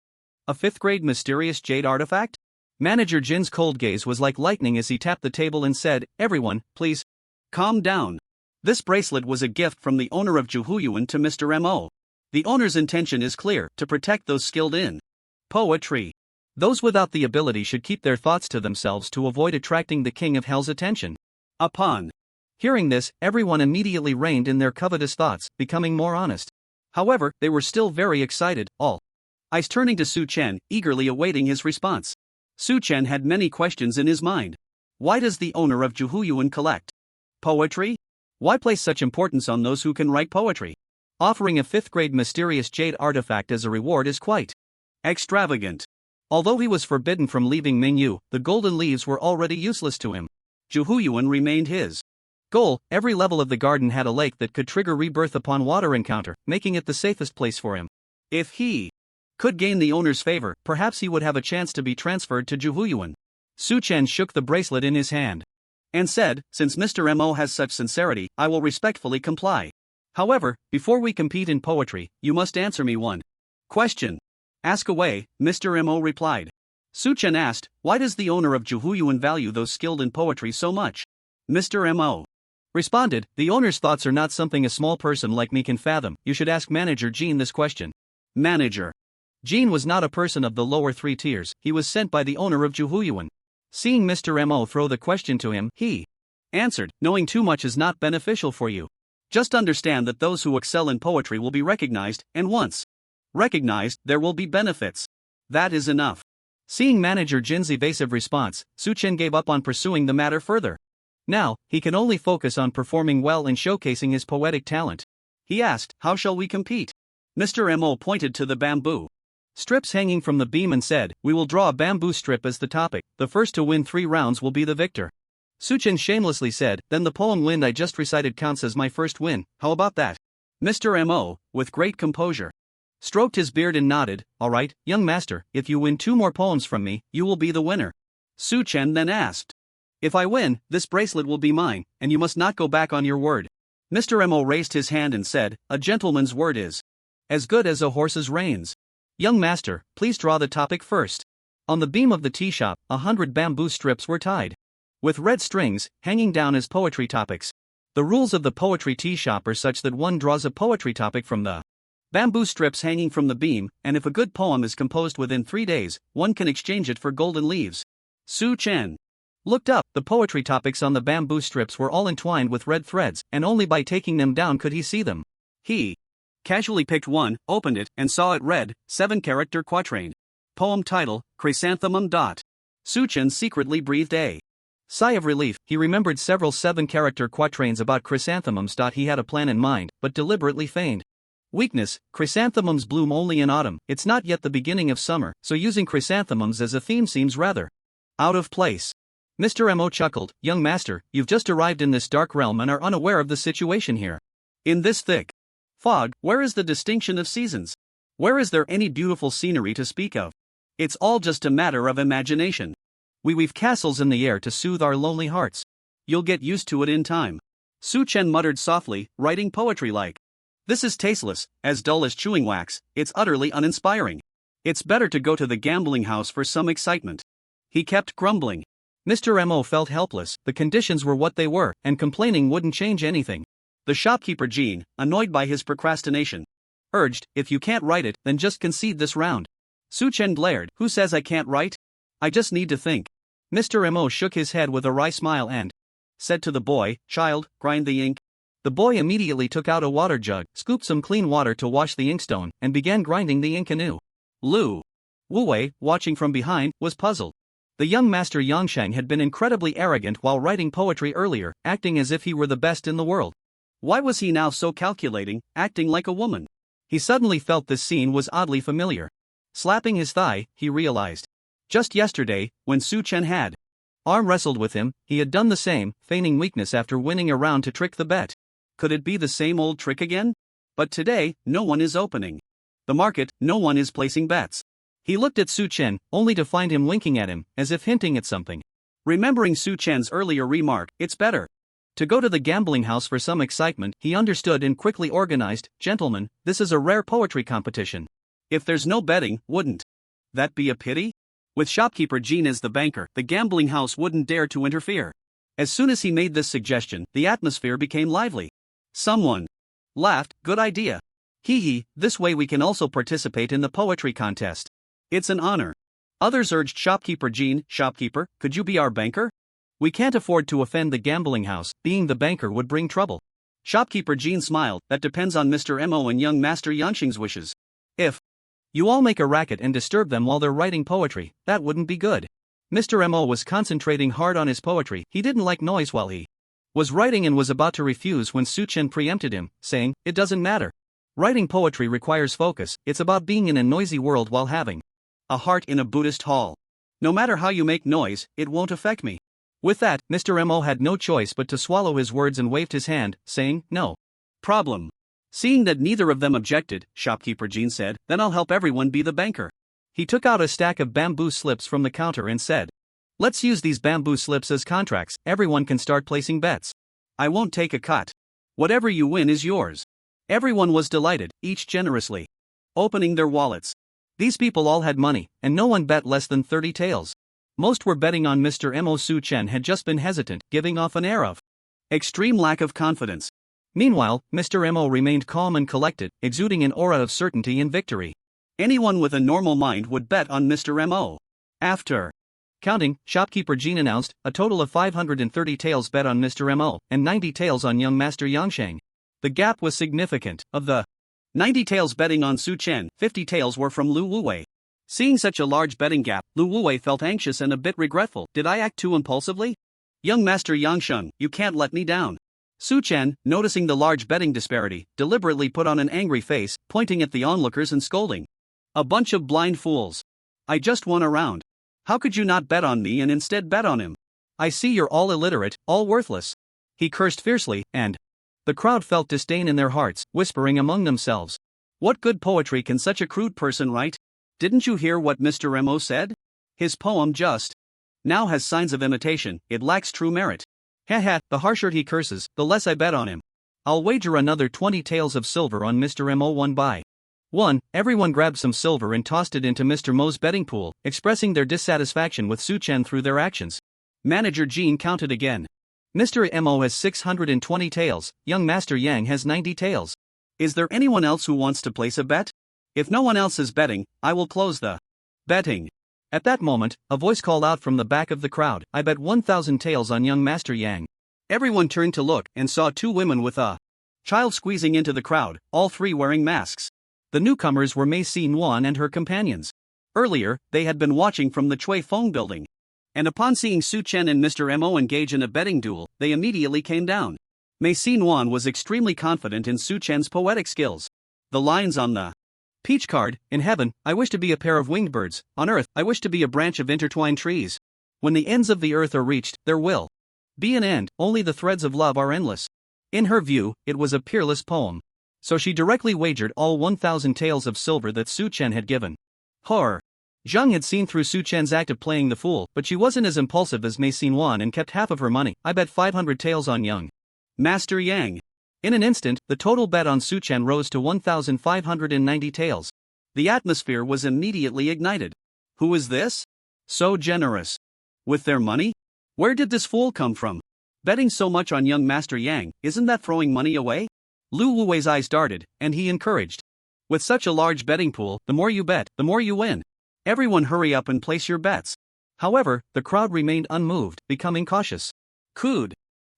a 5th grade mysterious jade artifact? Manager Jin's cold gaze was like lightning as he tapped the table and said, "Everyone, please calm down. This bracelet was a gift from the owner of Yuan to Mr. Mo. The owner's intention is clear, to protect those skilled in poetry. Those without the ability should keep their thoughts to themselves to avoid attracting the King of Hell's attention." Upon hearing this, everyone immediately reined in their covetous thoughts, becoming more honest. However, they were still very excited, all eyes turning to Su Chen, eagerly awaiting his response. Su Chen had many questions in his mind. Why does the owner of Yuan collect poetry? Why place such importance on those who can write poetry? Offering a 5th grade mysterious jade artifact as a reward is quite extravagant. Although he was forbidden from leaving Mingyu, the golden leaves were already useless to him. Yuan remained his goal. Every level of the garden had a lake that could trigger rebirth upon water encounter, making it the safest place for him. If he could gain the owner's favor, perhaps he would have a chance to be transferred to Yuan. Su Chen shook the bracelet in his hand and said, "Since Mr. Mo has such sincerity, I will respectfully comply. However, before we compete in poetry, you must answer me one question." "Ask away," Mr. Mo replied. Su Chen asked, "Why does the owner of Yuan value those skilled in poetry so much?" Mr. Mo responded, "The owner's thoughts are not something a small person like me can fathom. You should ask Manager Jin this question." Manager Jin was not a person of the lower 3 tiers, he was sent by the owner of Yuan. Seeing Mr. Mo throw the question to him, he answered, "Knowing too much is not beneficial for you. Just understand that those who excel in poetry will be recognized, and once recognized, there will be benefits. That is enough." Seeing Manager Jin's evasive response, Su Chen gave up on pursuing the matter further. Now, he can only focus on performing well and showcasing his poetic talent. He asked, "How shall we compete?" Mr. Mo pointed to the bamboo strips hanging from the beam and said, "We will draw a bamboo strip as the topic. The first to win 3 rounds will be the victor." Su Chen shamelessly said, "Then the poem Wind I just recited counts as my first win. How about that?" Mr. Mo, with great composure, stroked his beard and nodded, "All right, young master, if you win 2 more poems from me, you will be the winner." Su Chen then asked, "If I win, this bracelet will be mine, and you must not go back on your word." Mr. Mo raised his hand and said, "A gentleman's word is as good as a horse's reins. Young master, please draw the topic first." On the beam of the tea shop, 100 bamboo strips were tied with red strings, hanging down as poetry topics. The rules of the poetry tea shop are such that one draws a poetry topic from the bamboo strips hanging from the beam, and if a good poem is composed within 3 days, one can exchange it for golden leaves. Su Chen looked up. The poetry topics on the bamboo strips were all entwined with red threads, and only by taking them down could he see them. He casually picked one, opened it, and saw it read, 7-character quatrain. Poem title, Chrysanthemum. Su Chen secretly breathed a sigh of relief. He remembered several 7-character quatrains about chrysanthemums. He had a plan in mind, but deliberately feigned weakness. Chrysanthemums bloom only in autumn. It's not yet the beginning of summer, so using chrysanthemums as a theme seems rather out of place. Mr. Mo chuckled, "Young master, you've just arrived in this dark realm and are unaware of the situation here. In this thick fog, where is the distinction of seasons? Where is there any beautiful scenery to speak of? It's all just a matter of imagination. We weave castles in the air to soothe our lonely hearts. You'll get used to it in time." Su Chen muttered softly, "Writing poetry like this is tasteless, as dull as chewing wax. It's utterly uninspiring. It's better to go to the gambling house for some excitement." He kept grumbling. Mr. Mo felt helpless. The conditions were what they were, and complaining wouldn't change anything. The shopkeeper Jean, annoyed by his procrastination, urged, "If you can't write it, then just concede this round." Su Chen glared, "Who says I can't write? I just need to think." Mr. Mo shook his head with a wry smile and said to the boy, "Child, grind the ink." The boy immediately took out a water jug, scooped some clean water to wash the inkstone, and began grinding the ink anew. Lu Wuwei, watching from behind, was puzzled. The young master Yangsheng had been incredibly arrogant while writing poetry earlier, acting as if he were the best in the world. Why was he now so calculating, acting like a woman? He suddenly felt this scene was oddly familiar. Slapping his thigh, he realized. Just yesterday, when Su Chen had arm wrestled with him, he had done the same, feigning weakness after winning a round to trick the bet. Could it be the same old trick again? But today, no one is opening the market, no one is placing bets. He looked at Su Chen, only to find him winking at him, as if hinting at something. Remembering Su Chen's earlier remark, it's better to go to the gambling house for some excitement, he understood and quickly organized, gentlemen, this is a rare poetry competition. If there's no betting, wouldn't that be a pity? With shopkeeper Jean as the banker, the gambling house wouldn't dare to interfere. As soon as he made this suggestion, the atmosphere became lively. Someone laughed, good idea. Hee hee, this way we can also participate in the poetry contest. It's an honor. Others urged shopkeeper Jean, shopkeeper, could you be our banker? We can't afford to offend the gambling house, being the banker would bring trouble. Shopkeeper Jean smiled, that depends on Mr. Mo and young Master Yanxing's wishes. If you all make a racket and disturb them while they're writing poetry, that wouldn't be good. Mr. Mo was concentrating hard on his poetry, he didn't like noise while he was writing and was about to refuse when Su Chen preempted him, saying, it doesn't matter. Writing poetry requires focus, it's about being in a noisy world while having a heart in a Buddhist hall. No matter how you make noise, it won't affect me. With that, Mr. Mo had no choice but to swallow his words and waved his hand, saying, no problem. Seeing that neither of them objected, shopkeeper Jean said, then I'll help everyone be the banker. He took out a stack of bamboo slips from the counter and said, let's use these bamboo slips as contracts, everyone can start placing bets. I won't take a cut. Whatever you win is yours. Everyone was delighted, each generously opening their wallets. These people all had money, and no one bet less than 30 taels. Most were betting on Mr. Mo. Su Chen had just been hesitant, giving off an air of extreme lack of confidence. Meanwhile, Mr. Mo remained calm and collected, exuding an aura of certainty and victory. Anyone with a normal mind would bet on Mr. Mo. After counting, shopkeeper Jean announced, a total of 530 taels bet on Mr. Mo, and 90 taels on young Master Yangsheng. The gap was significant. Of the 90 taels betting on Su Chen, 50 taels were from Lu Wuwei. Seeing such a large betting gap, Lu Wuwei felt anxious and a bit regretful. Did I act too impulsively? Young Master Yangsheng, you can't let me down. Su Chen, noticing the large betting disparity, deliberately put on an angry face, pointing at the onlookers and scolding. A bunch of blind fools. I just won a round. How could you not bet on me and instead bet on him? I see you're all illiterate, all worthless. He cursed fiercely, and the crowd felt disdain in their hearts, whispering among themselves. What good poetry can such a crude person write? Didn't you hear what Mr. Mo said? His poem just now has signs of imitation, it lacks true merit. Ha, the harsher he curses, the less I bet on him. I'll wager another 20 taels of silver on Mr. Mo. 1 by 1. Everyone grabbed some silver and tossed it into Mr. Mo's betting pool, expressing their dissatisfaction with Su Chen through their actions. Manager Jean counted again. Mr. Mo has 620 taels, young Master Yang has 90 taels. Is there anyone else who wants to place a bet? If no one else is betting, I will close the betting. At that moment, a voice called out from the back of the crowd, I bet 1,000 taels on young Master Yang. Everyone turned to look and saw two women with a child squeezing into the crowd, all three wearing masks. The newcomers were Mei Yuan and her companions. Earlier, they had been watching from the Chui Feng building. And upon seeing Su Chen and Mr. Mo engage in a betting duel, they immediately came down. Mei Yuan was extremely confident in Su Chen's poetic skills. The lines on the peach card, in heaven, I wish to be a pair of winged birds, on earth, I wish to be a branch of intertwined trees. When the ends of the earth are reached, there will be an end, only the threads of love are endless. In her view, it was a peerless poem. So she directly wagered all 1,000 taels of silver that Su Chen had given. Horror. Zhang had seen through Su Chen's act of playing the fool, but she wasn't as impulsive as Mei Yuan and kept half of her money. I bet 500 taels on young Master Yang. In an instant, the total bet on Su Chen rose to 1,590 taels. The atmosphere was immediately ignited. Who is this? So generous. With their money? Where did this fool come from? Betting so much on young Master Yang, isn't that throwing money away? Lu Wuwei's eyes darted, and he encouraged. With such a large betting pool, the more you bet, the more you win. Everyone hurry up and place your bets. However, the crowd remained unmoved, becoming cautious. Could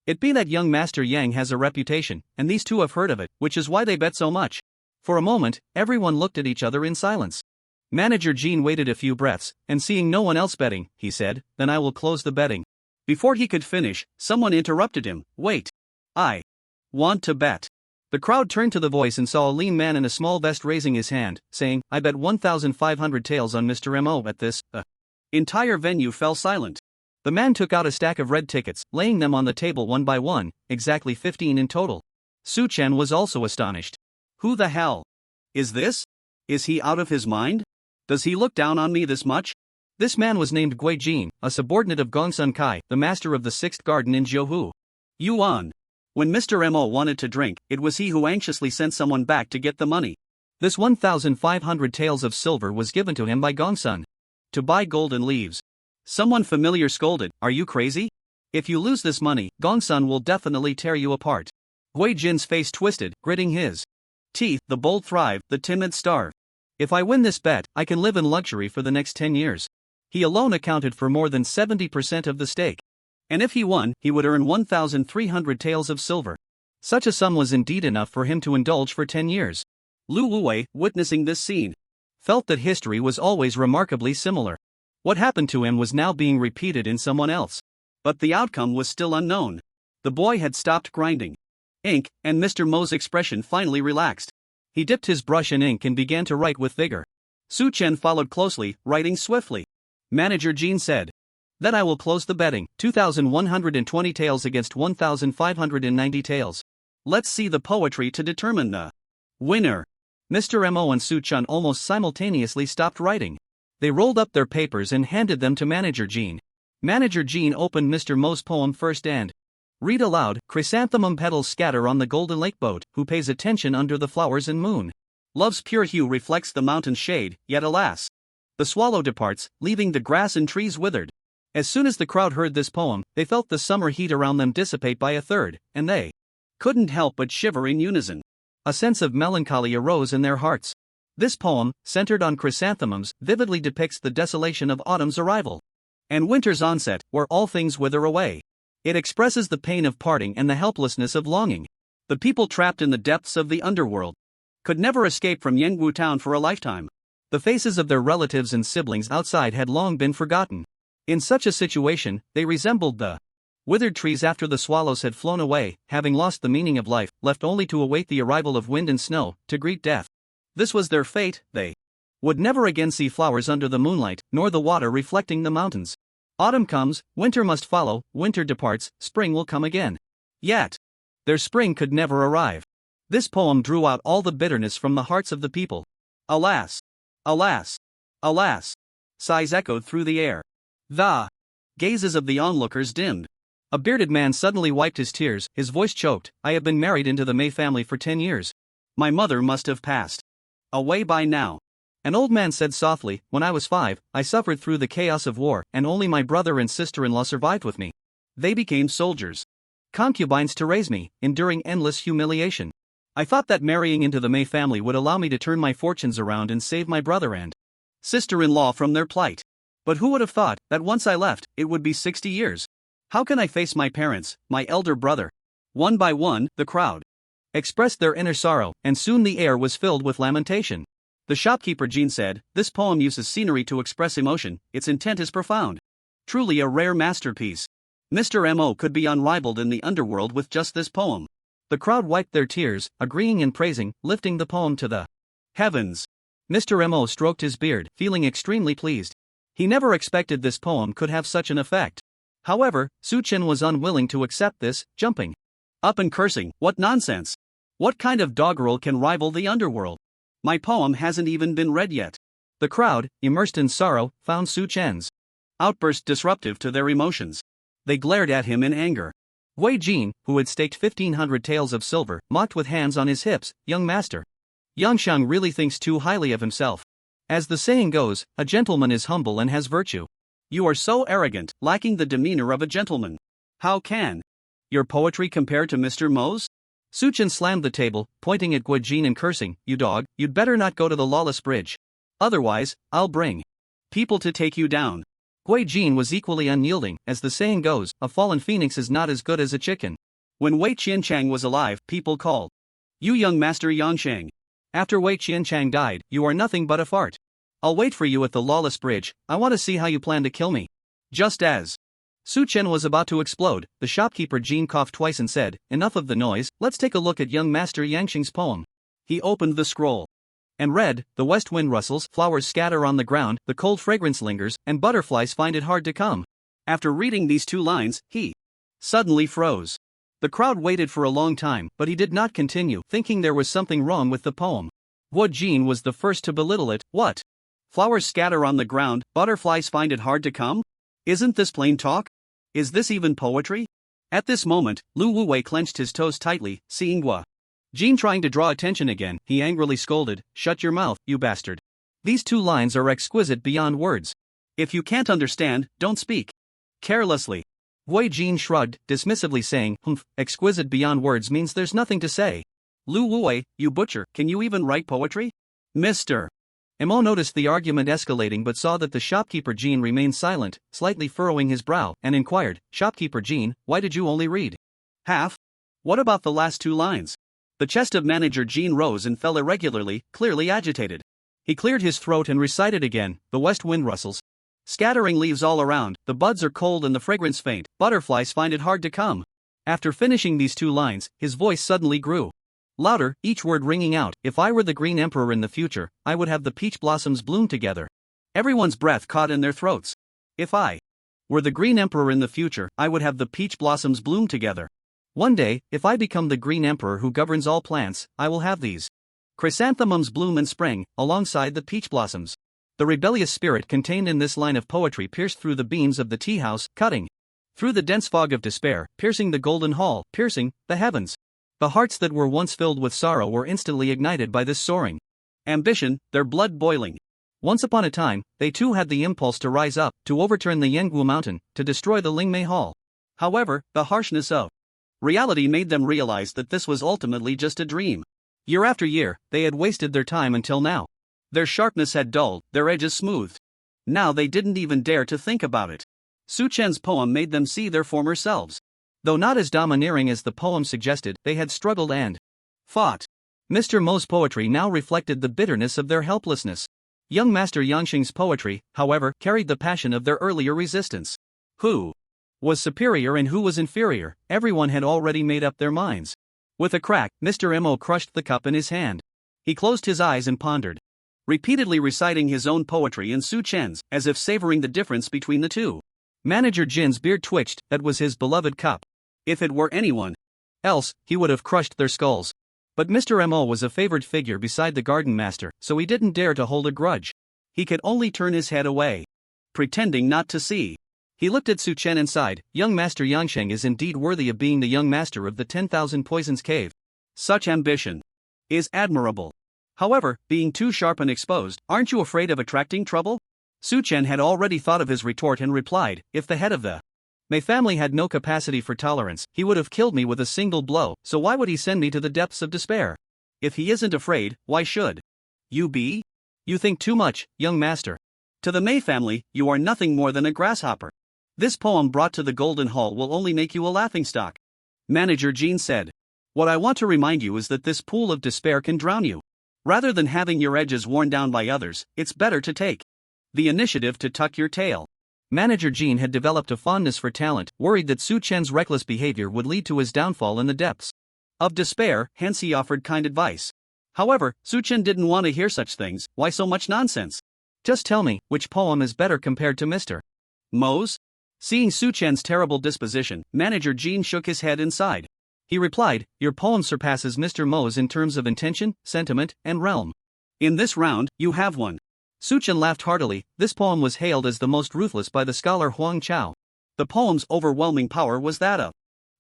It be that young Master Yang has a reputation, and these two have heard of it, which is why they bet so much. For a moment, everyone looked at each other in silence. Manager Jean waited a few breaths, and seeing no one else betting, he said, "Then I will close the betting." Before he could finish, someone interrupted him. "Wait. I want to bet." The crowd turned to the voice and saw a lean man in a small vest raising his hand, saying, "I bet 1,500 taels on Mr. M.O. at this." Entire venue fell silent. The man took out a stack of red tickets, laying them on the table one by one, exactly 15 in total. Su Chen was also astonished. Who the hell is this? Is he out of his mind? Does he look down on me this much? This man was named Gui Jin, a subordinate of Gongsun Kai, the master of the Sixth Garden in Jiuhu. Yuan. When Mr. M.O. wanted to drink, it was he who anxiously sent someone back to get the money. This 1,500 taels of silver was given to him by Gongsun to buy golden leaves. Someone familiar scolded, "Are you crazy? If you lose this money, Gongsun will definitely tear you apart." Gui Jin's face twisted, gritting his teeth. The bold thrive, the timid starve. If I win this bet, I can live in luxury for the next 10 years. He alone accounted for more than 70% of the stake. And if he won, he would earn 1,300 taels of silver. Such a sum was indeed enough for him to indulge for 10 years. Lu Wuwei, witnessing this scene, felt that history was always remarkably similar. What happened to him was now being repeated in someone else. But the outcome was still unknown. The boy had stopped grinding ink, and Mr. Mo's expression finally relaxed. He dipped his brush in ink and began to write with vigor. Su Chen followed closely, writing swiftly. Manager Jean said, "Then I will close the betting, 2,120 taels against 1,590 taels. Let's see the poetry to determine the winner." Mr. M.O. and Su Chen almost simultaneously stopped writing. They rolled up their papers and handed them to Manager Jean. Manager Jean opened Mr. Mo's poem first and read aloud, "Chrysanthemum petals scatter on the golden lake boat, who pays attention under the flowers and moon. Love's pure hue reflects the mountain's shade, yet alas, the swallow departs, leaving the grass and trees withered." As soon as the crowd heard this poem, they felt the summer heat around them dissipate by a third, and they couldn't help but shiver in unison. A sense of melancholy arose in their hearts. This poem, centered on chrysanthemums, vividly depicts the desolation of autumn's arrival and winter's onset, where all things wither away. It expresses the pain of parting and the helplessness of longing. The people trapped in the depths of the underworld could never escape from Yangwu town for a lifetime. The faces of their relatives and siblings outside had long been forgotten. In such a situation, they resembled the withered trees after the swallows had flown away, having lost the meaning of life, left only to await the arrival of wind and snow, to greet death. This was their fate. They would never again see flowers under the moonlight, nor the water reflecting the mountains. Autumn comes, winter must follow, winter departs, spring will come again. Yet, their spring could never arrive. This poem drew out all the bitterness from the hearts of the people. Alas! Alas! Alas! Sighs echoed through the air. The gazes of the onlookers dimmed. A bearded man suddenly wiped his tears, his voice choked. "I have been married into the Mei family for 10 years. My mother must have passed away by now." An old man said softly, "When I was 5, I suffered through the chaos of war, and only my brother and sister-in-law survived with me. They became soldiers, concubines to raise me, enduring endless humiliation. I thought that marrying into the Mei family would allow me to turn my fortunes around and save my brother and sister-in-law from their plight. But who would have thought that once I left, it would be 60 years? How can I face my parents, my elder brother?" One by one, the crowd expressed their inner sorrow, and soon the air was filled with lamentation. The shopkeeper Jean said, "This poem uses scenery to express emotion, its intent is profound. Truly a rare masterpiece. Mr. M.O. could be unrivaled in the underworld with just this poem." The crowd wiped their tears, agreeing and praising, lifting the poem to the heavens. Mr. M.O. stroked his beard, feeling extremely pleased. He never expected this poem could have such an effect. However, Su Chen was unwilling to accept this, jumping up and cursing, "What nonsense! What kind of doggerel can rival the underworld? My poem hasn't even been read yet." The crowd, immersed in sorrow, found Su Chen's outburst disruptive to their emotions. They glared at him in anger. Wei Jin, who had staked 1,500 taels of silver, mocked with hands on his hips, "Young master, Yangshang really thinks too highly of himself. As the saying goes, a gentleman is humble and has virtue. You are so arrogant, lacking the demeanor of a gentleman. How can your poetry compare to Mr. Mo's?" Su Chen slammed the table, pointing at Gui Jin and cursing, "You dog, you'd better not go to the Lawless bridge. Otherwise, I'll bring people to take you down." Gui Jin was equally unyielding, as the saying goes, a fallen phoenix is not as good as a chicken. When Wei Qianchang was alive, people called you young master Yangsheng. After Wei Qianchang died, you are nothing but a fart. I'll wait for you at the Lawless bridge, I want to see how you plan to kill me. Just as Su Chen was about to explode, the shopkeeper Jin coughed twice and said, enough of the noise, let's take a look at young master Yangsheng's poem. He opened the scroll and read, the west wind rustles, flowers scatter on the ground, the cold fragrance lingers, and butterflies find it hard to come. After reading these 2 lines, he suddenly froze. The crowd waited for a long time, but he did not continue, thinking there was something wrong with the poem. Wu Jin was the first to belittle it. What? Flowers scatter on the ground, butterflies find it hard to come? Isn't this plain talk? Is this even poetry? At this moment, Lu Wuwei clenched his toes tightly, seeing Wu Jin trying to draw attention again, he angrily scolded, shut your mouth, you bastard. These 2 lines are exquisite beyond words. If you can't understand, don't speak. Carelessly. Wei Jin shrugged, dismissively saying, exquisite beyond words means there's nothing to say. Lu Wuwei, you butcher, can you even write poetry? Mr. Mo noticed the argument escalating but saw that the shopkeeper Jin remained silent, slightly furrowing his brow, and inquired, shopkeeper Jin, why did you only read half? What about the last 2 lines? The chest of manager Jin rose and fell irregularly, clearly agitated. He cleared his throat and recited again, the west wind rustles, scattering leaves all around, the buds are cold and the fragrance faint, butterflies find it hard to come. After finishing these 2 lines, his voice suddenly grew louder, each word ringing out, if I were the Green Emperor in the future, I would have the peach blossoms bloom together. Everyone's breath caught in their throats. If I were the Green Emperor in the future, I would have the peach blossoms bloom together. One day, if I become the Green Emperor who governs all plants, I will have these chrysanthemums bloom in spring, alongside the peach blossoms. The rebellious spirit contained in this line of poetry pierced through the beams of the tea house, cutting through the dense fog of despair, piercing the golden hall, piercing the heavens. The hearts that were once filled with sorrow were instantly ignited by this soaring ambition, their blood boiling. Once upon a time, they too had the impulse to rise up, to overturn the Yanggu mountain, to destroy the Lingmei Hall. However, the harshness of reality made them realize that this was ultimately just a dream. Year after year, they had wasted their time until now. Their sharpness had dulled, their edges smoothed. Now they didn't even dare to think about it. Su Chen's poem made them see their former selves. Though not as domineering as the poem suggested, they had struggled and fought. Mr. Mo's poetry now reflected the bitterness of their helplessness. Young Master Yangsheng's poetry, however, carried the passion of their earlier resistance. Who was superior and who was inferior, everyone had already made up their minds. With a crack, Mr. Mo crushed the cup in his hand. He closed his eyes and pondered, repeatedly reciting his own poetry and Su Chen's, as if savoring the difference between the 2. Manager Jin's beard twitched, that was his beloved cup. If it were anyone else, he would have crushed their skulls. But Mr. Mo was a favored figure beside the garden master, so he didn't dare to hold a grudge. He could only turn his head away, pretending not to see. He looked at Su Chen and sighed, young Master Yangsheng is indeed worthy of being the young master of the 10,000 Poisons Cave. Such ambition is admirable. However, being too sharp and exposed, aren't you afraid of attracting trouble? Su Chen had already thought of his retort and replied, if the head of the Mei family had no capacity for tolerance, he would have killed me with a single blow, so why would he send me to the depths of despair? If he isn't afraid, why should you be? You think too much, young master. To the Mei family, you are nothing more than a grasshopper. This poem brought to the Golden Hall will only make you a laughingstock. Manager Jean said. What I want to remind you is that this pool of despair can drown you. Rather than having your edges worn down by others, it's better to take the initiative to tuck your tail. Manager Jean had developed a fondness for talent, worried that Su Chen's reckless behavior would lead to his downfall in the depths of despair, hence he offered kind advice. However, Su Chen didn't want to hear such things. Why so much nonsense? Just tell me, which poem is better compared to Mr. Mo's? Seeing Su Chen's terrible disposition, Manager Jean shook his head and sighed. He replied, your poem surpasses Mr. Mo's in terms of intention, sentiment, and realm. In this round, you have one. Su Chen laughed heartily. This poem was hailed as the most ruthless by the scholar Huang Chao. The poem's overwhelming power was that of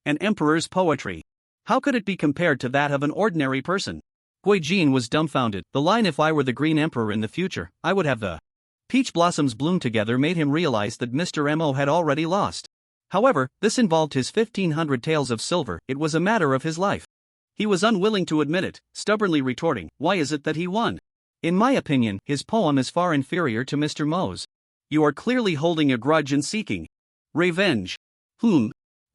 an emperor's poetry. How could it be compared to that of an ordinary person? Gui Jin was dumbfounded. The line if I were the Green Emperor in the future, I would have the peach blossoms bloom together made him realize that Mr. Mo had already lost. However, this involved his 1,500 taels of silver, it was a matter of his life. He was unwilling to admit it, stubbornly retorting, why is it that he won? In my opinion, his poem is far inferior to Mr. Mo's. You are clearly holding a grudge and seeking revenge.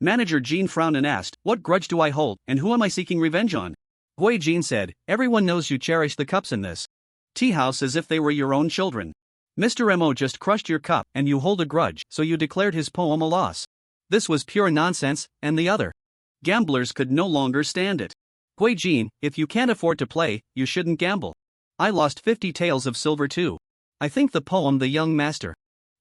Manager Jean frowned and asked, what grudge do I hold, and who am I seeking revenge on? Hui Jin said, everyone knows you cherish the cups in this tea house as if they were your own children. Mr. Mo just crushed your cup, and you hold a grudge, so you declared his poem a loss. This was pure nonsense, and the other gamblers could no longer stand it. Hui Jin, if you can't afford to play, you shouldn't gamble. I lost 50 taels of silver too. I think the poem The Young Master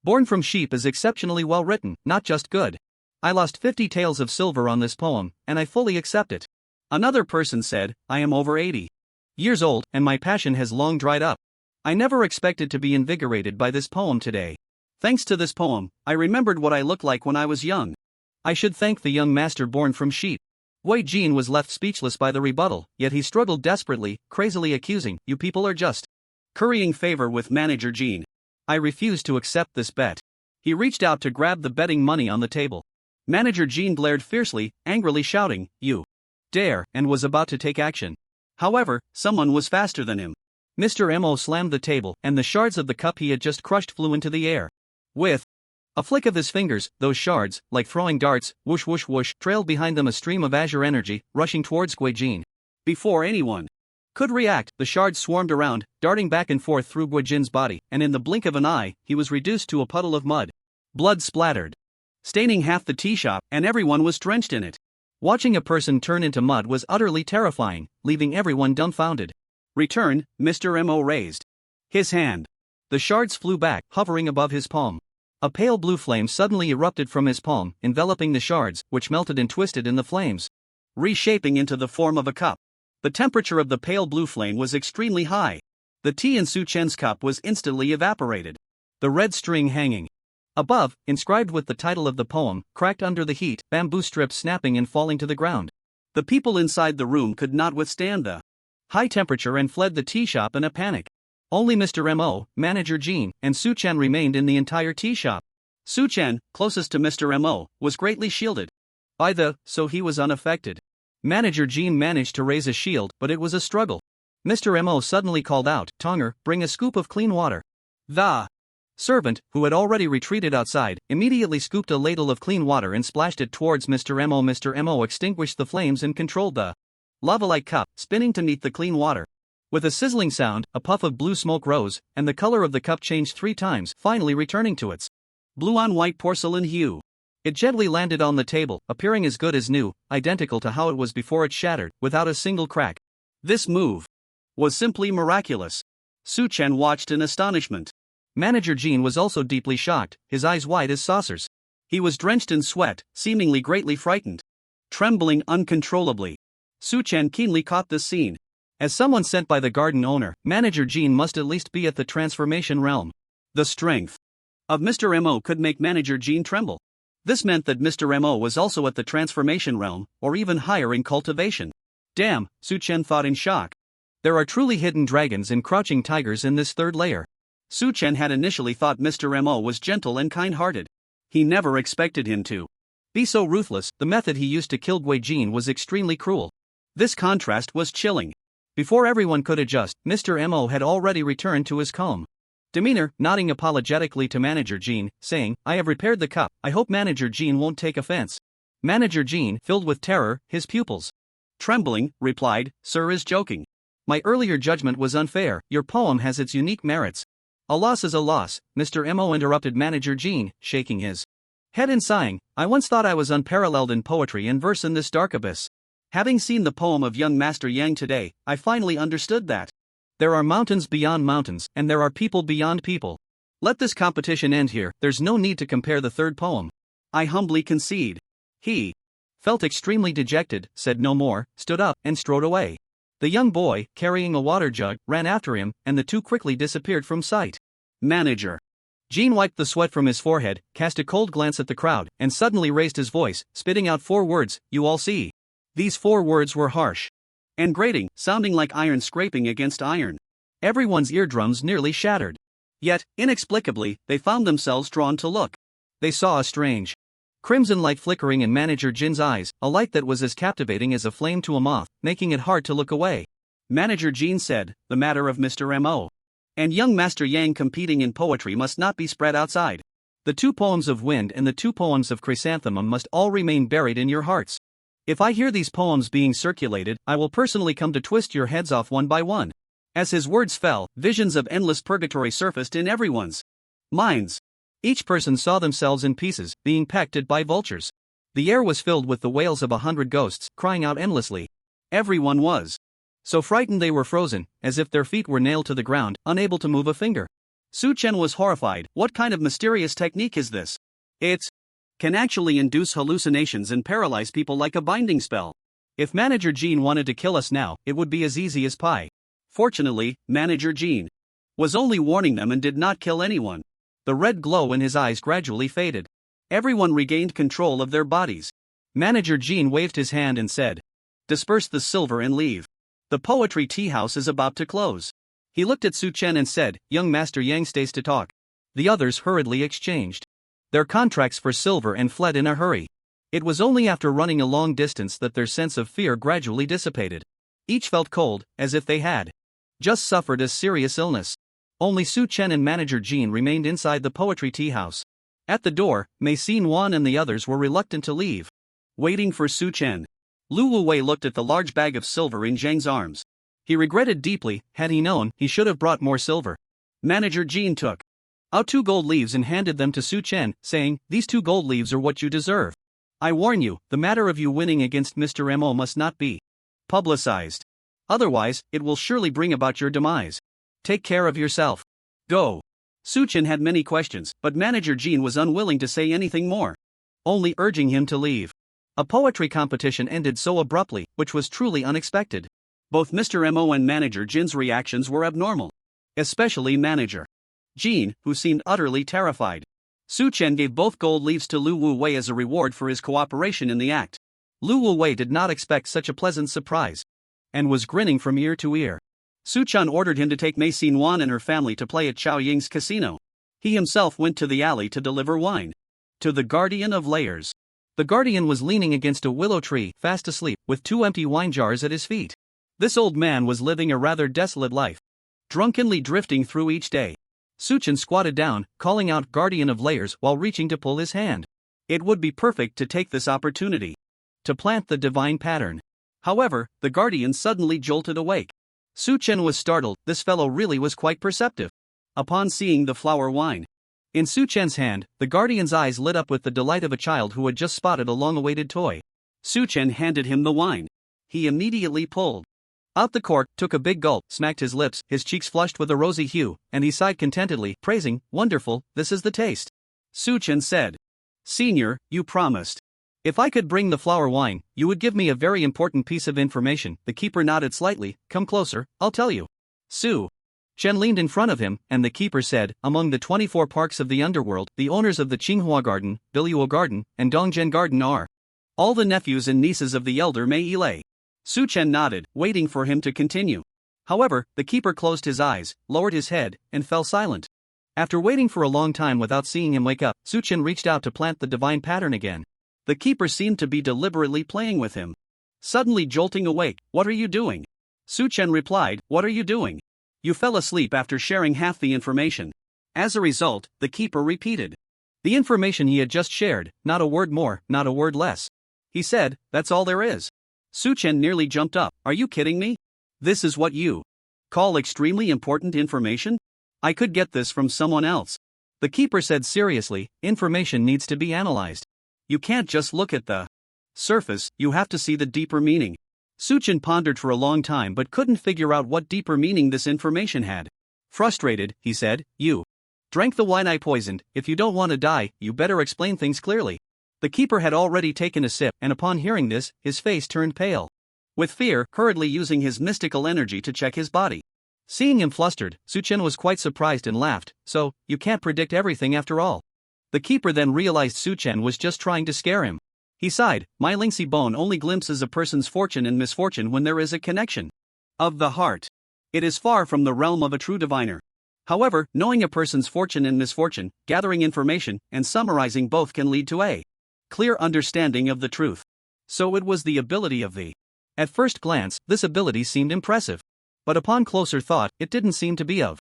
Born from Sheep is exceptionally well written, not just good. I lost 50 taels of silver on this poem, and I fully accept it. Another person said, I am over 80 years old, and my passion has long dried up. I never expected to be invigorated by this poem today. Thanks to this poem, I remembered what I looked like when I was young. I should thank the young master born from sheep. Wei Jin was left speechless by the rebuttal, yet he struggled desperately, crazily accusing, you people are just currying favor with Manager Jean. I refuse to accept this bet. He reached out to grab the betting money on the table. Manager Jean glared fiercely, angrily shouting, you dare, and was about to take action. However, someone was faster than him. Mr. Mo slammed the table, and the shards of the cup he had just crushed flew into the air. With a flick of his fingers, those shards, like throwing darts, whoosh whoosh whoosh, trailed behind them a stream of azure energy, rushing towards Gui Jin. Before anyone could react, the shards swarmed around, darting back and forth through Gui Jin's body, and in the blink of an eye, he was reduced to a puddle of mud. Blood splattered, staining half the tea shop, and everyone was drenched in it. Watching a person turn into mud was utterly terrifying, leaving everyone dumbfounded. Return, Mr. Mo raised his hand. The shards flew back, hovering above his palm. A pale blue flame suddenly erupted from his palm, enveloping the shards, which melted and twisted in the flames, reshaping into the form of a cup. The temperature of the pale blue flame was extremely high. The tea in Su Chen's cup was instantly evaporated. The red string hanging above, inscribed with the title of the poem, cracked under the heat, bamboo strips snapping and falling to the ground. The people inside the room could not withstand the high temperature and fled the tea shop in a panic. Only Mr. Mo, Manager Jean, and Su Chen remained in the entire tea shop. Su Chen, closest to Mr. Mo, was greatly shielded so he was unaffected. Manager Jean managed to raise a shield, but it was a struggle. Mr. Mo suddenly called out, Tonger, bring a scoop of clean water. The servant, who had already retreated outside, immediately scooped a ladle of clean water and splashed it towards Mr. Mo. Mr. Mo extinguished the flames and controlled the lava-like cup, spinning to meet the clean water. With a sizzling sound, a puff of blue smoke rose, and the color of the cup changed 3 times, finally returning to its blue-on-white porcelain hue. It gently landed on the table, appearing as good as new, identical to how it was before it shattered, without a single crack. This move was simply miraculous. Su Chen watched in astonishment. Manager Jean was also deeply shocked, his eyes wide as saucers. He was drenched in sweat, seemingly greatly frightened, trembling uncontrollably. Su Chen keenly caught this scene. As someone sent by the garden owner, Manager Jean must at least be at the transformation realm. The strength of Mr. Mo could make Manager Jean tremble. This meant that Mr. Mo was also at the transformation realm, or even higher in cultivation. Damn, Su Chen thought in shock. There are truly hidden dragons and crouching tigers in this third layer. Su Chen had initially thought Mr. Mo was gentle and kind-hearted. He never expected him to be so ruthless. The method he used to kill Gui Jin was extremely cruel. This contrast was chilling. Before everyone could adjust, Mr. Mo had already returned to his calm demeanor, nodding apologetically to Manager Jean, saying, I have repaired the cup, I hope Manager Jean won't take offense. Manager Jean, filled with terror, his pupils trembling, replied, Sir is joking. My earlier judgment was unfair, your poem has its unique merits. A loss is a loss, Mr. Mo interrupted Manager Jean, shaking his head and sighing, I once thought I was unparalleled in poetry and verse in this dark abyss. Having seen the poem of young Master Yang today, I finally understood that there are mountains beyond mountains, and there are people beyond people. Let this competition end here, there's no need to compare the third poem. I humbly concede. He felt extremely dejected, said no more, stood up, and strode away. The young boy, carrying a water jug, ran after him, and the two quickly disappeared from sight. Manager Jean wiped the sweat from his forehead, cast a cold glance at the crowd, and suddenly raised his voice, spitting out 4 words, you all see. These 4 words were harsh and grating, sounding like iron scraping against iron. Everyone's eardrums nearly shattered. Yet, inexplicably, they found themselves drawn to look. They saw a strange crimson light flickering in Manager Jin's eyes, a light that was as captivating as a flame to a moth, making it hard to look away. Manager Jean said, the matter of Mr. Mo. And young Master Yang competing in poetry must not be spread outside. The 2 poems of Wind and the 2 poems of Chrysanthemum must all remain buried in your hearts. If I hear these poems being circulated, I will personally come to twist your heads off one by one. As his words fell, visions of endless purgatory surfaced in everyone's minds. Each person saw themselves in pieces, being pecked at by vultures. The air was filled with the wails of 100 ghosts, crying out endlessly. Everyone was so frightened they were frozen, as if their feet were nailed to the ground, unable to move a finger. Su Chen was horrified. What kind of mysterious technique is this? It can actually induce hallucinations and paralyze people like a binding spell. If Manager Jean wanted to kill us now, it would be as easy as pie. Fortunately, Manager Jean was only warning them and did not kill anyone. The red glow in his eyes gradually faded. Everyone regained control of their bodies. Manager Jean waved his hand and said, "Disperse the silver and leave. The poetry tea house is about to close." He looked at Su Chen and said, "Young Master Yang stays to talk." The others hurriedly exchanged their contracts for silver and fled in a hurry. It was only after running a long distance that their sense of fear gradually dissipated. Each felt cold, as if they had just suffered a serious illness. Only Su Chen and Manager Jean remained inside the poetry tea house. At the door, Yuan and the others were reluctant to leave, waiting for Su Chen. Lu Wuwei looked at the large bag of silver in Zhang's arms. He regretted deeply. Had he known, he should have brought more silver. Manager Jean took out 2 gold leaves and handed them to Su Chen, saying, "These 2 gold leaves are what you deserve. I warn you, the matter of you winning against Mr. Mo must not be publicized. Otherwise, it will surely bring about your demise. Take care of yourself. Go." Su Chen had many questions, but Manager Jean was unwilling to say anything more, only urging him to leave. A poetry competition ended so abruptly, which was truly unexpected. Both Mr. Mo and Manager Jin's reactions were abnormal. Especially Manager Jean, who seemed utterly terrified. Su Chen gave both gold leaves to Lu Wuwei as a reward for his cooperation in the act. Lu Wuwei did not expect such a pleasant surprise, and was grinning from ear to ear. Su Chen ordered him to take Yuan and her family to play at Chao Ying's casino. He himself went to the alley to deliver wine to the Guardian of Layers. The Guardian was leaning against a willow tree, fast asleep, with 2 empty wine jars at his feet. This old man was living a rather desolate life, drunkenly drifting through each day. Su Chen squatted down, calling out Guardian of Layers while reaching to pull his hand. It would be perfect to take this opportunity to plant the divine pattern. However, the Guardian suddenly jolted awake. Su Chen was startled. This fellow really was quite perceptive. Upon seeing the flower wine in Su Chen's hand, the Guardian's eyes lit up with the delight of a child who had just spotted a long-awaited toy. Su Chen handed him the wine. He immediately pulled out the cork, took a big gulp, smacked his lips, his cheeks flushed with a rosy hue, and he sighed contentedly, praising, "Wonderful, this is the taste." Su Chen said, "Senior, you promised. If I could bring the flower wine, you would give me a very important piece of information." The keeper nodded slightly. "Come closer, I'll tell you." Su Chen leaned in front of him, and the keeper said, "Among the 24 parks of the underworld, the owners of the Qinghua Garden, Biluo Garden, and Dongzhen Garden are all the nephews and nieces of the elder Mei Yilei." Su Chen nodded, waiting for him to continue. However, the keeper closed his eyes, lowered his head, and fell silent. After waiting for a long time without seeing him wake up, Su Chen reached out to plant the divine pattern again. The keeper seemed to be deliberately playing with him. Suddenly jolting awake, "What are you doing?" Su Chen replied, "What are you doing? You fell asleep after sharing half the information." As a result, the keeper repeated the information he had just shared, not a word more, not a word less. He said, "That's all there is." Su Chen nearly jumped up. "Are you kidding me? This is what you call extremely important information? I could get this from someone else." The keeper said seriously, "Information needs to be analyzed. You can't just look at the surface, you have to see the deeper meaning." Su Chen pondered for a long time but couldn't figure out what deeper meaning this information had. Frustrated, he said, "You drank the wine I poisoned. If you don't want to die, you better explain things clearly." The keeper had already taken a sip, and upon hearing this, his face turned pale with fear, hurriedly using his mystical energy to check his body. Seeing him flustered, Su Chen was quite surprised and laughed. "So, you can't predict everything after all." The keeper then realized Su Chen was just trying to scare him. He sighed, "My Lingxi bone only glimpses a person's fortune and misfortune when there is a connection of the heart. It is far from the realm of a true diviner. However, knowing a person's fortune and misfortune, gathering information, and summarizing both can lead to a clear understanding of the truth." So it was the ability of the. At first glance, this ability seemed impressive. But upon closer thought, it didn't seem to be of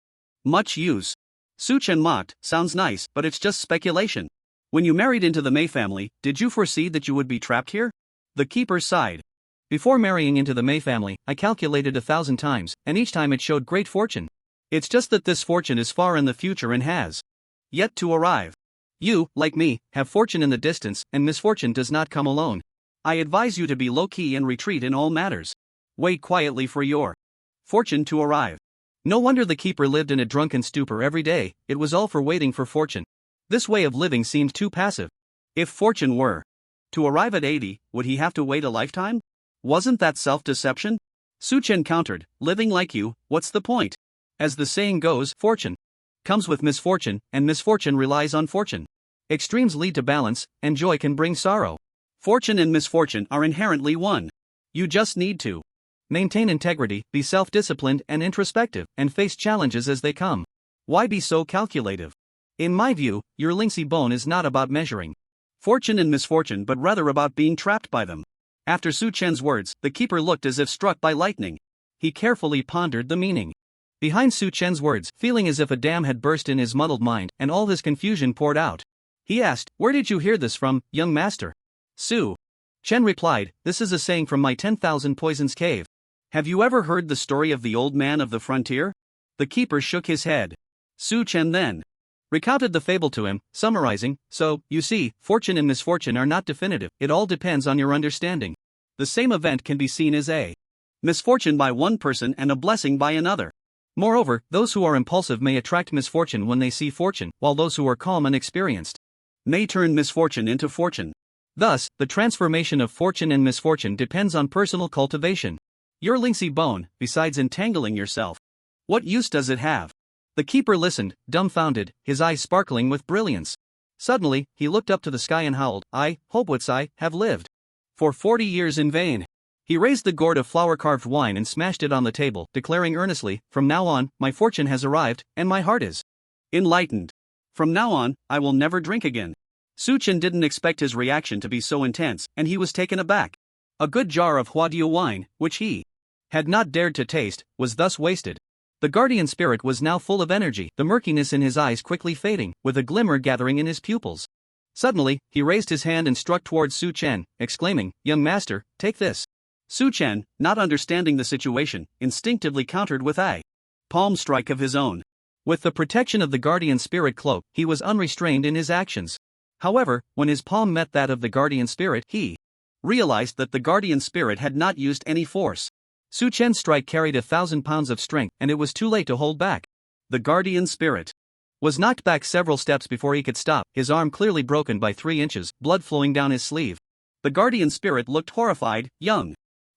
Much use. Su Chen mocked, sounds nice, but it's just speculation. When you married into the Mei family, did you foresee that you would be trapped here? The keeper sighed. Before marrying into the Mei family, I calculated 1,000 times, and each time it showed great fortune. It's just that this fortune is far in the future and has yet to arrive. You, like me, have fortune in the distance, and misfortune does not come alone. I advise you to be low-key and retreat in all matters. Wait quietly for your fortune to arrive. No wonder the keeper lived in a drunken stupor every day, it was all for waiting for fortune. This way of living seemed too passive. If fortune were to arrive at 80, would he have to wait a lifetime? Wasn't that self-deception? Su Chen countered, living like you, what's the point? As the saying goes, fortune comes with misfortune, and misfortune relies on fortune. Extremes lead to balance, and joy can bring sorrow. Fortune and misfortune are inherently one. You just need to maintain integrity, be self-disciplined and introspective, and face challenges as they come. Why be so calculative? In my view, your Lingxi bone is not about measuring fortune and misfortune but rather about being trapped by them. After Su Chen's words, the keeper looked as if struck by lightning. He carefully pondered the meaning behind Su Chen's words, feeling as if a dam had burst in his muddled mind and all his confusion poured out. He asked, "Where did you hear this from, young master?" Su Chen replied, "This is a saying from my 10,000 Poisons cave. Have you ever heard the story of the old man of the frontier?" The keeper shook his head. Su Chen then recounted the fable to him, summarizing, "So, you see, fortune and misfortune are not definitive, it all depends on your understanding. The same event can be seen as a misfortune by one person and a blessing by another. Moreover, those who are impulsive may attract misfortune when they see fortune, while those who are calm and experienced may turn misfortune into fortune. Thus, the transformation of fortune and misfortune depends on personal cultivation. Your Lingxi bone, besides entangling yourself, what use does it have?" The keeper listened, dumbfounded, his eyes sparkling with brilliance. Suddenly, he looked up to the sky and howled, "I, Hopewoodsai, have lived for 40 years in vain." He raised the gourd of flower-carved wine and smashed it on the table, declaring earnestly, "From now on, my fortune has arrived, and my heart is enlightened. From now on, I will never drink again." Su Chen didn't expect his reaction to be so intense, and he was taken aback. A good jar of Huadiu wine, which he had not dared to taste, was thus wasted. The guardian spirit was now full of energy, the murkiness in his eyes quickly fading, with a glimmer gathering in his pupils. Suddenly, he raised his hand and struck towards Su Chen, exclaiming, "Young master, take this." Su Chen, not understanding the situation, instinctively countered with a palm strike of his own. With the protection of the guardian spirit cloak, he was unrestrained in his actions. However, when his palm met that of the guardian spirit, he realized that the guardian spirit had not used any force. Su Chen's strike carried 1,000 pounds of strength, and it was too late to hold back. The guardian spirit was knocked back several steps before he could stop, his arm clearly broken by 3 inches, blood flowing down his sleeve. The guardian spirit looked horrified. "Young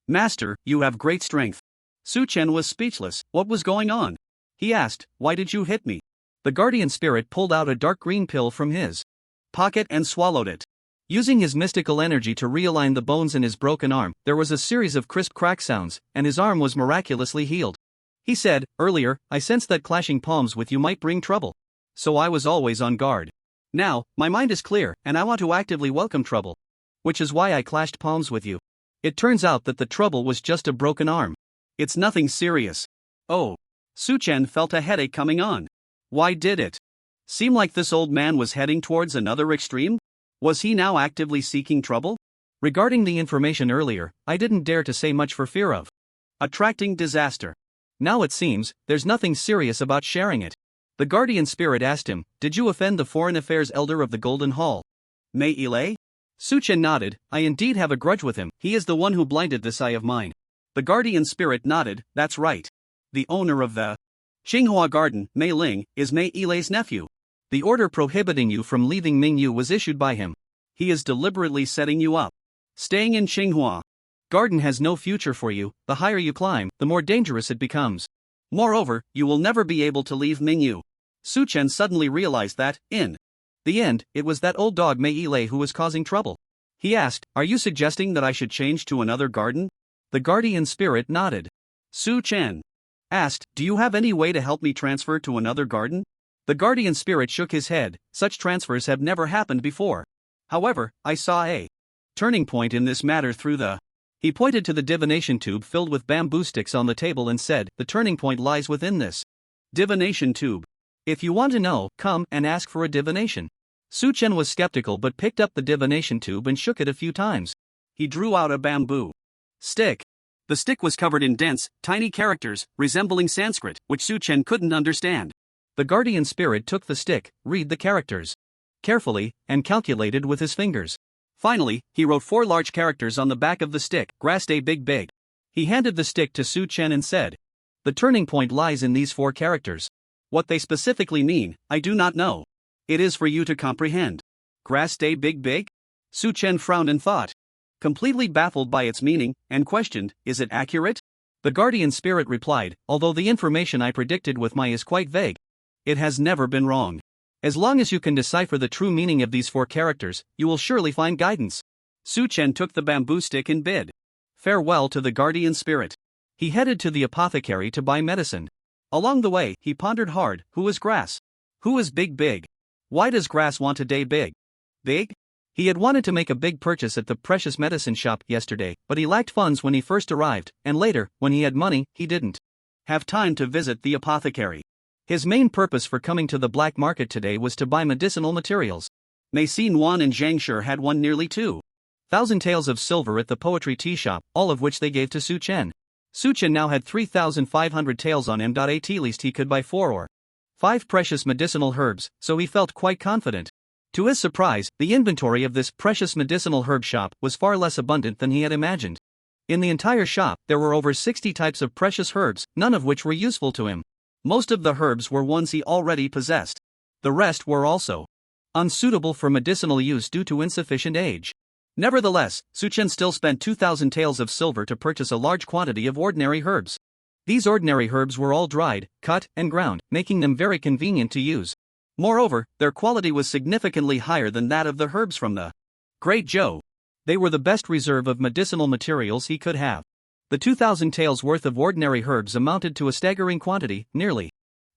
master, you have great strength." Su Chen was speechless. What was going on? He asked, "Why did you hit me?" The guardian spirit pulled out a dark green pill from his pocket and swallowed it. Using his mystical energy to realign the bones in his broken arm, there was a series of crisp crack sounds, and his arm was miraculously healed. He said, "Earlier, I sensed that clashing palms with you might bring trouble. So I was always on guard. Now, my mind is clear, and I want to actively welcome trouble. Which is why I clashed palms with you. It turns out that the trouble was just a broken arm. It's nothing serious." Oh. Su Chen felt a headache coming on. Why did it seem like this old man was heading towards another extreme? Was he now actively seeking trouble? Regarding the information earlier, I didn't dare to say much for fear of attracting disaster. Now it seems, there's nothing serious about sharing it. The guardian spirit asked him, "Did you offend the foreign affairs elder of the Golden Hall, Mei Ilai?" Su Chen nodded, "I indeed have a grudge with him, he is the one who blinded this eye of mine." The guardian spirit nodded, "That's right. The owner of the Xinghua Garden, Mei Ling, is Mei Ilai's nephew. The order prohibiting you from leaving Mingyu was issued by him. He is deliberately setting you up. Staying in Xinghua Garden has no future for you, the higher you climb, the more dangerous it becomes. Moreover, you will never be able to leave Mingyu." Su Chen suddenly realized that, in the end, it was that old dog Mei Ilai who was causing trouble. He asked, "Are you suggesting that I should change to another garden?" The guardian spirit nodded. Su Chen asked, "Do you have any way to help me transfer to another garden?" The guardian spirit shook his head, "Such transfers have never happened before. However, I saw a turning point in this matter through the..." He pointed to the divination tube filled with bamboo sticks on the table and said, "The turning point lies within this Divination tube. If you want to know, come and ask for a divination. Su-chen was skeptical but picked up the divination tube and shook it a few times. He drew out a bamboo stick. The stick was covered in dense, tiny characters, resembling Sanskrit, which Su-chen couldn't understand. The guardian spirit took the stick, read the characters carefully, and calculated with his fingers. Finally, he wrote 4 large characters on the back of the stick, grass day big big. He handed the stick to Su-chen and said, "The turning point lies in these 4 characters. What they specifically mean, I do not know. It is for you to comprehend." Grass day big big? Su-chen frowned and thought. Completely baffled by its meaning, and questioned, is it accurate? The guardian spirit replied, although the information I predicted with my is quite vague. It has never been wrong. As long as you can decipher the true meaning of these 4 characters, you will surely find guidance. Su-chen took the bamboo stick and bid farewell to the guardian spirit. He headed to the apothecary to buy medicine. Along the way, he pondered hard, who is grass? Who is big big? Why does grass want a day big? Big? He had wanted to make a big purchase at the precious medicine shop yesterday, but he lacked funds when he first arrived, and later, when he had money, he didn't have time to visit the apothecary. His main purpose for coming to the black market today was to buy medicinal materials. Yuan and Chingshu had won nearly 2,000 taels of silver at the poetry tea shop, all of which they gave to Su-chen. Su-chen now had 3,500 taels on him. At least he could buy 4 or 5 precious medicinal herbs, so he felt quite confident. To his surprise, the inventory of this precious medicinal herb shop was far less abundant than he had imagined. In the entire shop, there were over 60 types of precious herbs, none of which were useful to him. Most of the herbs were ones he already possessed. The rest were also unsuitable for medicinal use due to insufficient age. Nevertheless, Su-chen still spent 2,000 taels of silver to purchase a large quantity of ordinary herbs. These ordinary herbs were all dried, cut, and ground, making them very convenient to use. Moreover, their quality was significantly higher than that of the herbs from the Great Joe. They were the best reserve of medicinal materials he could have. The 2,000 taels worth of ordinary herbs amounted to a staggering quantity, nearly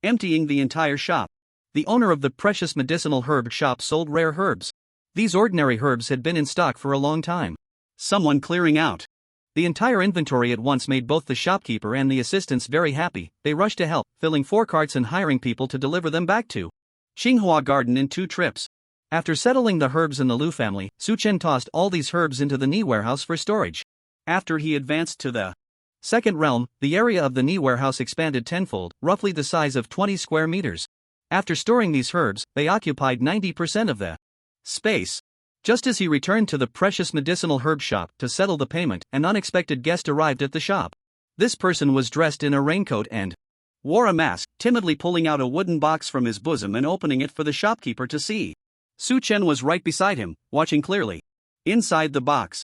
emptying the entire shop. The owner of the precious medicinal herb shop sold rare herbs. These ordinary herbs had been in stock for a long time. Someone clearing out the entire inventory at once made both the shopkeeper and the assistants very happy. They rushed to help, filling 4 carts and hiring people to deliver them back to Tsinghua Garden in 2 trips. After settling the herbs in the Liu family, Su-chen tossed all these herbs into the Ni warehouse for storage. After he advanced to the second realm, the area of the Ni warehouse expanded tenfold, roughly the size of 20 square meters. After storing these herbs, they occupied 90% of the space. Just as he returned to the precious medicinal herb shop to settle the payment, an unexpected guest arrived at the shop. This person was dressed in a raincoat and wore a mask, timidly pulling out a wooden box from his bosom and opening it for the shopkeeper to see. Su-chen was right beside him, watching clearly. Inside the box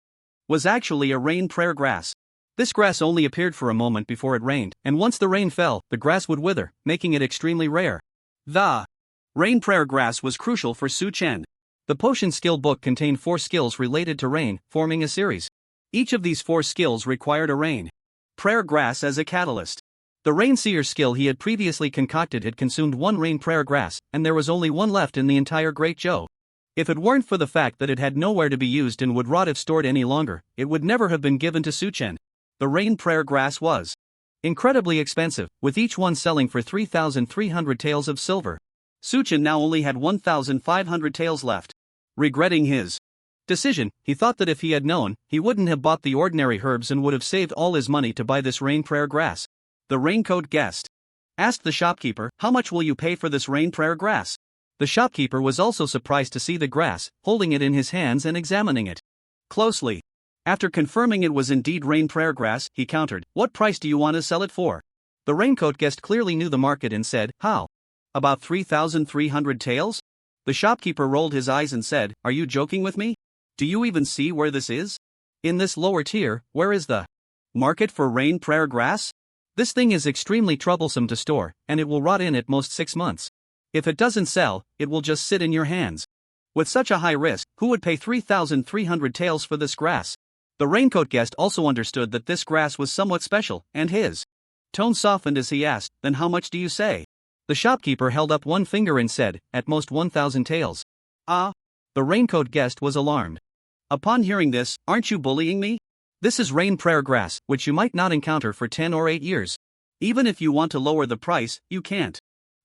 was actually a rain prayer grass. This grass only appeared for a moment before it rained, and once the rain fell, the grass would wither, making it extremely rare. The rain prayer grass was crucial for Su-chen. The potion skill book contained 4 skills related to rain, forming a series. Each of these 4 skills required a rain prayer grass as a catalyst. The rain seer skill he had previously concocted had consumed 1 rain prayer grass, and there was only 1 left in the entire Great Joe. If it weren't for the fact that it had nowhere to be used and would rot if stored any longer, it would never have been given to Su-chen. The rain prayer grass was incredibly expensive, with each one selling for 3,300 taels of silver. Su-chen now only had 1,500 taels left. Regretting his decision, he thought that if he had known, he wouldn't have bought the ordinary herbs and would have saved all his money to buy this rain prayer grass. The raincoat guest asked the shopkeeper, "How much will you pay for this rain prayer grass?" The shopkeeper was also surprised to see the grass, holding it in his hands and examining it closely. After confirming it was indeed rain prayer grass, he countered, "What price do you want to sell it for?" The raincoat guest clearly knew the market and said, "How? About 3,300 taels?" The shopkeeper rolled his eyes and said, "Are you joking with me? Do you even see where this is? In this lower tier, where is the market for rain prayer grass? This thing is extremely troublesome to store, and it will rot in at most 6 months. If it doesn't sell, it will just sit in your hands. With such a high risk, who would pay 3,300 taels for this grass?" The raincoat guest also understood that this grass was somewhat special, and his tone softened as he asked, "Then how much do you say?" The shopkeeper held up 1 finger and said, "At most 1,000 taels." Ah! The raincoat guest was alarmed. Upon hearing this, "Aren't you bullying me? This is rain prayer grass, which you might not encounter for 10 or 8 years. Even if you want to lower the price, you can't.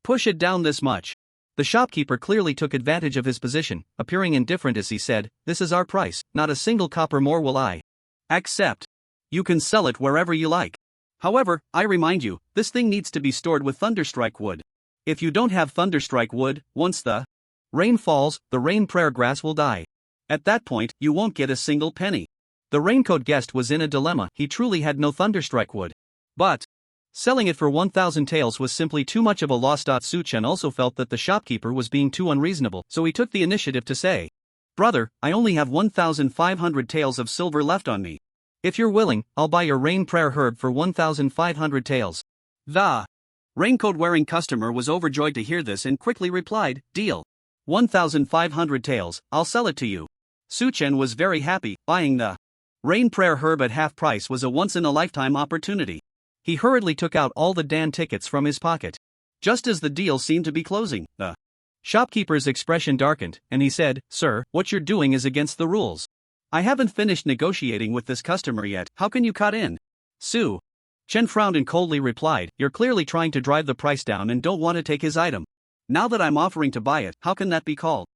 Push it down this much. The shopkeeper clearly took advantage of his position, appearing indifferent as he said, "This is our price, not a single copper more will I accept. You can sell it wherever you like. However, I remind you, this thing needs to be stored with thunderstrike wood. If you don't have thunderstrike wood, once the rain falls, the rain prayer grass will die. At that point, you won't get a single penny." The raincoat guest was in a dilemma. He truly had no thunderstrike wood. But selling it for 1,000 taels was simply too much of a loss. Su-chen also felt that the shopkeeper was being too unreasonable, so he took the initiative to say, "Brother, I only have 1,500 taels of silver left on me. If you're willing, I'll buy your rain prayer herb for 1,500 taels. The raincoat-wearing customer was overjoyed to hear this and quickly replied, "Deal. 1,500 taels, I'll sell it to you." Su-chen was very happy. Buying the rain prayer herb at half price was a once-in-a-lifetime opportunity. He hurriedly took out all the Dan tickets from his pocket. Just as the deal seemed to be closing, the shopkeeper's expression darkened, and he said, "Sir, what you're doing is against the rules. I haven't finished negotiating with this customer yet, how can you cut in?" Su-chen frowned and coldly replied, "You're clearly trying to drive the price down and don't want to take his item. Now that I'm offering to buy it, how can that be called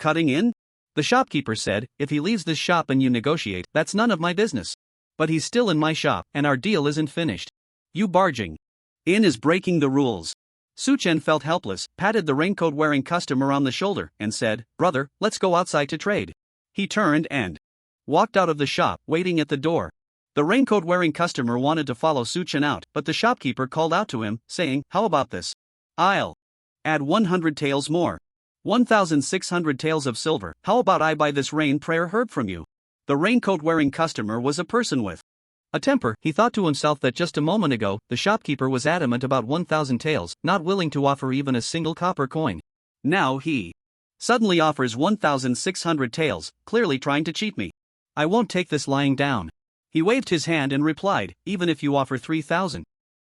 cutting in?" The shopkeeper said, "If he leaves this shop and you negotiate, that's none of my business. But he's still in my shop, and our deal isn't finished. You barging in is breaking the rules." Su-chen felt helpless, patted the raincoat-wearing customer on the shoulder, and said, "Brother, let's go outside to trade." He turned and walked out of the shop, waiting at the door. The raincoat-wearing customer wanted to follow Su-chen out, but the shopkeeper called out to him, saying, "How about this? I'll add 100 taels more. 1,600 taels of silver. How about I buy this rain prayer herb from you?" The raincoat-wearing customer was a person with a temper. He thought to himself that just a moment ago, the shopkeeper was adamant about 1,000 taels, not willing to offer even a single copper coin. Now he suddenly offers 1,600 taels, clearly trying to cheat me. I won't take this lying down. He waved his hand and replied, "Even if you offer 3,000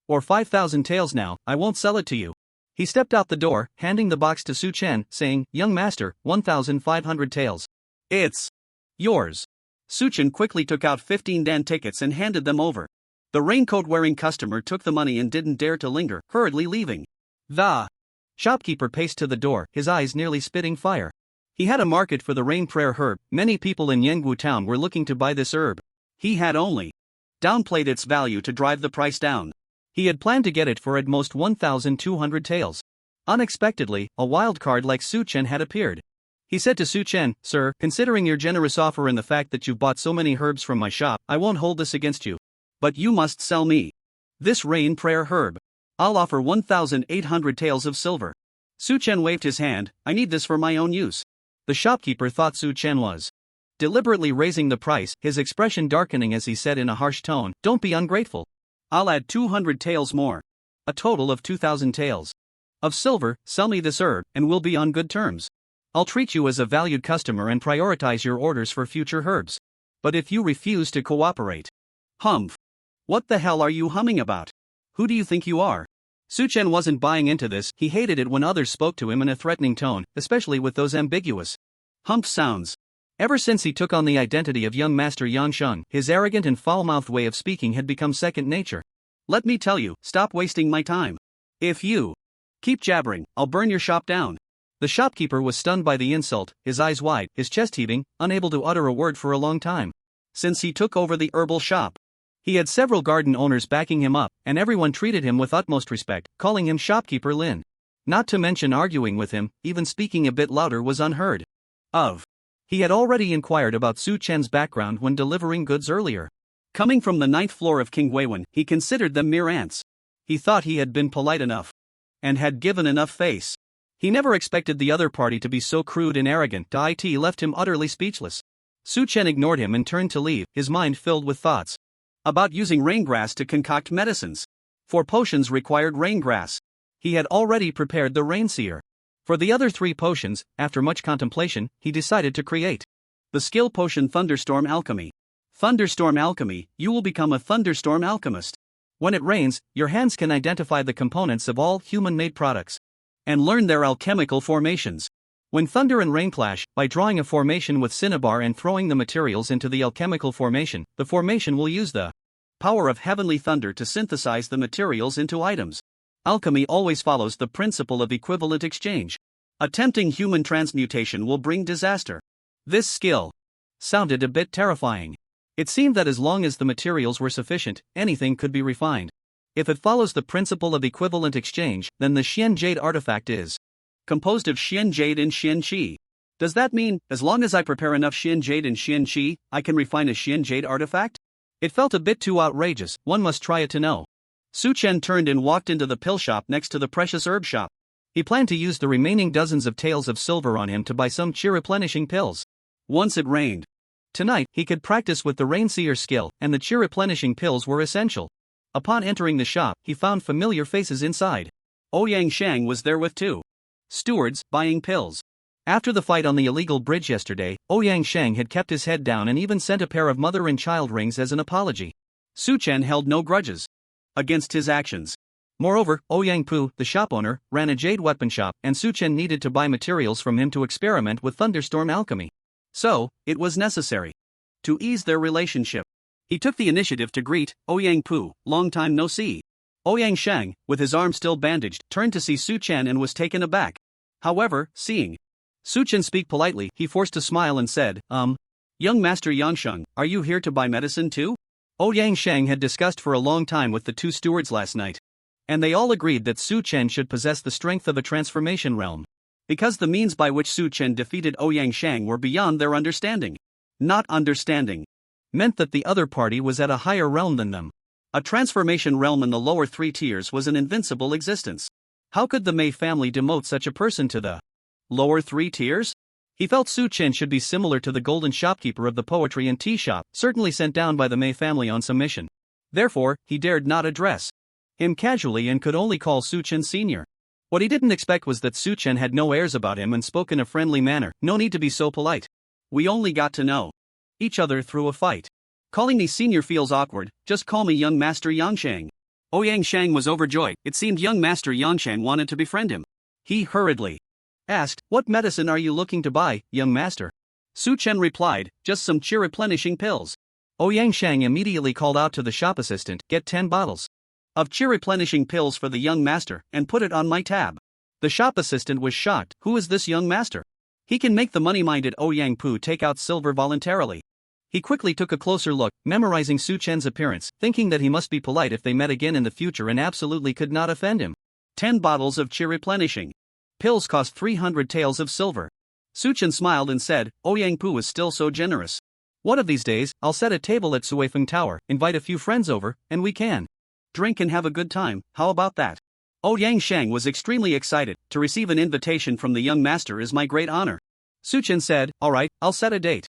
or 5,000 taels now, I won't sell it to you." He stepped out the door, handing the box to Su-chen, saying, "Young master, 1,500 taels. It's yours." Su-chen quickly took out 15 Dan tickets and handed them over. The raincoat-wearing customer took the money and didn't dare to linger, hurriedly leaving. The shopkeeper paced to the door, his eyes nearly spitting fire. He had a market for the rain prayer herb. Many people in Yanggu town were looking to buy this herb. He had only downplayed its value to drive the price down. He had planned to get it for at most 1,200 taels. Unexpectedly, a wild card like Su-chen had appeared. He said to Su-chen, "Sir, considering your generous offer and the fact that you've bought so many herbs from my shop, I won't hold this against you. But you must sell me this rain prayer herb. I'll offer 1,800 taels of silver." Su-chen waved his hand, "I need this for my own use." The shopkeeper thought Su-chen was deliberately raising the price, his expression darkening as he said in a harsh tone, "Don't be ungrateful. I'll add 200 taels more. A total of 2,000 taels of silver. Sell me this herb, and we'll be on good terms. I'll treat you as a valued customer and prioritize your orders for future herbs. But if you refuse to cooperate..." "Humph. What the hell are you humming about? Who do you think you are?" Su-chen wasn't buying into this. He hated it when others spoke to him in a threatening tone, especially with those ambiguous humph sounds. Ever since he took on the identity of young master Yang Sheng, his arrogant and foul-mouthed way of speaking had become second nature. "Let me tell you, stop wasting my time. If you keep jabbering, I'll burn your shop down." The shopkeeper was stunned by the insult, his eyes wide, his chest heaving, unable to utter a word for a long time. Since he took over the herbal shop, he had several garden owners backing him up, and everyone treated him with utmost respect, calling him Shopkeeper Lin. Not to mention arguing with him, even speaking a bit louder was unheard of. He had already inquired about Su-chen's background when delivering goods earlier. Coming from the 9th floor of King Weiwen, he considered them mere ants. He thought he had been polite enough and had given enough face. He never expected the other party to be so crude and arrogant. It left him utterly speechless. Su-chen ignored him and turned to leave, his mind filled with thoughts about using raingrass to concoct medicines. For potions required raingrass. He had already prepared the rainseer. For the other 3 potions, after much contemplation, he decided to create the skill potion Thunderstorm Alchemy. Thunderstorm Alchemy, you will become a thunderstorm alchemist. When it rains, your hands can identify the components of all human-made products and learn their alchemical formations. When thunder and rain clash, by drawing a formation with cinnabar and throwing the materials into the alchemical formation, the formation will use the Power of heavenly thunder to synthesize the materials into items. Alchemy always follows the principle of equivalent exchange. Attempting human transmutation will bring disaster. This skill sounded a bit terrifying. It seemed that as long as the materials were sufficient, anything could be refined. If it follows the principle of equivalent exchange, then the Xian Jade artifact is composed of Xian Jade and Xian Qi. Does that mean, as long as I prepare enough Xian Jade and Xian Qi, I can refine a Xian Jade artifact? It felt a bit too outrageous, one must try it to know. Su Chen turned and walked into the pill shop next to the precious herb shop. He planned to use the remaining dozens of taels of silver on him to buy some chi-replenishing pills. Once it rained. Tonight, he could practice with the rain-seer skill, and the chi-replenishing pills were essential. Upon entering the shop, he found familiar faces inside. Ouyang Shang was there with two stewards, buying pills. After the fight on the illegal bridge yesterday, Ouyang Shang had kept his head down and even sent a pair of mother and child rings as an apology. Su Chen held no grudges against his actions. Moreover, Ouyang Pu, the shop owner, ran a jade weapon shop, and Su Chen needed to buy materials from him to experiment with thunderstorm alchemy. So, it was necessary to ease their relationship. He took the initiative to greet Ouyang Pu, long time no see. Ouyang Shang, with his arm still bandaged, turned to see Su Chen and was taken aback. However, seeing Su Chen speak politely, he forced a smile and said, Young Master Yangsheng, are you here to buy medicine too? Ouyang Shang had discussed for a long time with the two stewards last night. And they all agreed that Su Chen should possess the strength of a transformation realm. Because the means by which Su Chen defeated Ouyang Shang were beyond their understanding. Not understanding meant that the other party was at a higher realm than them. A transformation realm in the lower three tiers was an invincible existence. How could the Mei family demote such a person to the lower three tiers? He felt Su Chen should be similar to the golden shopkeeper of the poetry and tea shop, certainly sent down by the Mei family on some mission. Therefore, he dared not address him casually and could only call Su Chen senior. What he didn't expect was that Su Chen had no airs about him and spoke in a friendly manner. No need to be so polite. We only got to know each other through a fight. Calling me senior feels awkward, just call me young Master Yangshang. Ouyang Shang was overjoyed. It seemed young Master Yangshang wanted to befriend him. He hurriedly asked, what medicine are you looking to buy, young master? Su Chen replied, just some chi-replenishing pills. Ouyang Shang immediately called out to the shop assistant, get 10 bottles of chi-replenishing pills for the young master, and put it on my tab. The shop assistant was shocked. Who is this young master? He can make the money-minded Ouyang Pu take out silver voluntarily. He quickly took a closer look, memorizing Su Chen's appearance, thinking that he must be polite if they met again in the future and absolutely could not offend him. 10 bottles of chi-replenishing pills cost 300 taels of silver. Su Chen smiled and said, Ouyang Pu is still so generous. One of these days, I'll set a table at Suifeng Tower, invite a few friends over, and we can drink and have a good time. How about that? Ouyang Shang was extremely excited. To receive an invitation from the young master is my great honor. Su Chen said, alright, I'll set a date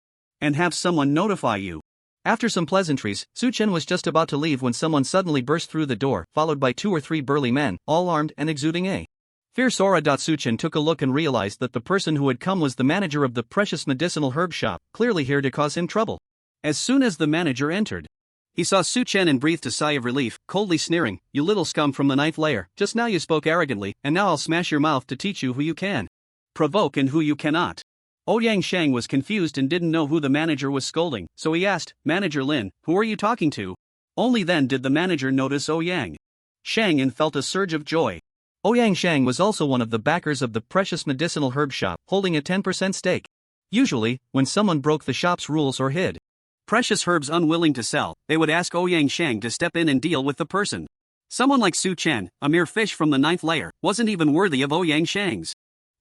and have someone notify you. After some pleasantries, Su Chen was just about to leave when someone suddenly burst through the door, followed by 2 or 3 burly men, all armed and exuding a fierce aura. Su Chen took a look and realized that the person who had come was the manager of the precious medicinal herb shop, clearly here to cause him trouble. As soon as the manager entered, he saw Su Chen and breathed a sigh of relief, coldly sneering, you little scum from the 9th layer, just now you spoke arrogantly, and now I'll smash your mouth to teach you who you can provoke and who you cannot. Ouyang Shang was confused and didn't know who the manager was scolding, so he asked, Manager Lin, who are you talking to? Only then did the manager notice Ouyang Shang and felt a surge of joy. Ouyang Shang was also one of the backers of the precious medicinal herb shop, holding a 10% stake. Usually, when someone broke the shop's rules or hid precious herbs unwilling to sell, they would ask Ouyang Shang to step in and deal with the person. Someone like Su Chen, a mere fish from the 9th layer, wasn't even worthy of Ouyang Shang's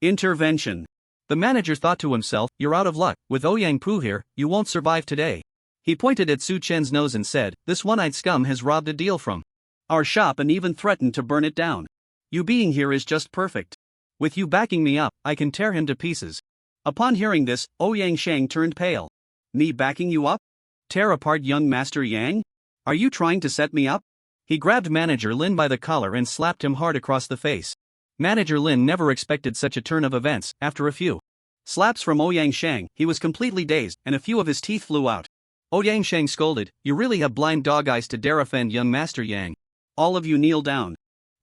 intervention. The manager thought to himself, you're out of luck, with Ouyang Pu here, you won't survive today. He pointed at Su Chen's nose and said, this one-eyed scum has robbed a deal from our shop and even threatened to burn it down. You being here is just perfect. With you backing me up, I can tear him to pieces. Upon hearing this, Ouyang Shang turned pale. Me backing you up? Tear apart young Master Yang? Are you trying to set me up? He grabbed Manager Lin by the collar and slapped him hard across the face. Manager Lin never expected such a turn of events. After a few slaps from Ouyang Shang, he was completely dazed, and a few of his teeth flew out. Ouyang Shang scolded, you really have blind dog eyes to dare offend young Master Yang. All of you kneel down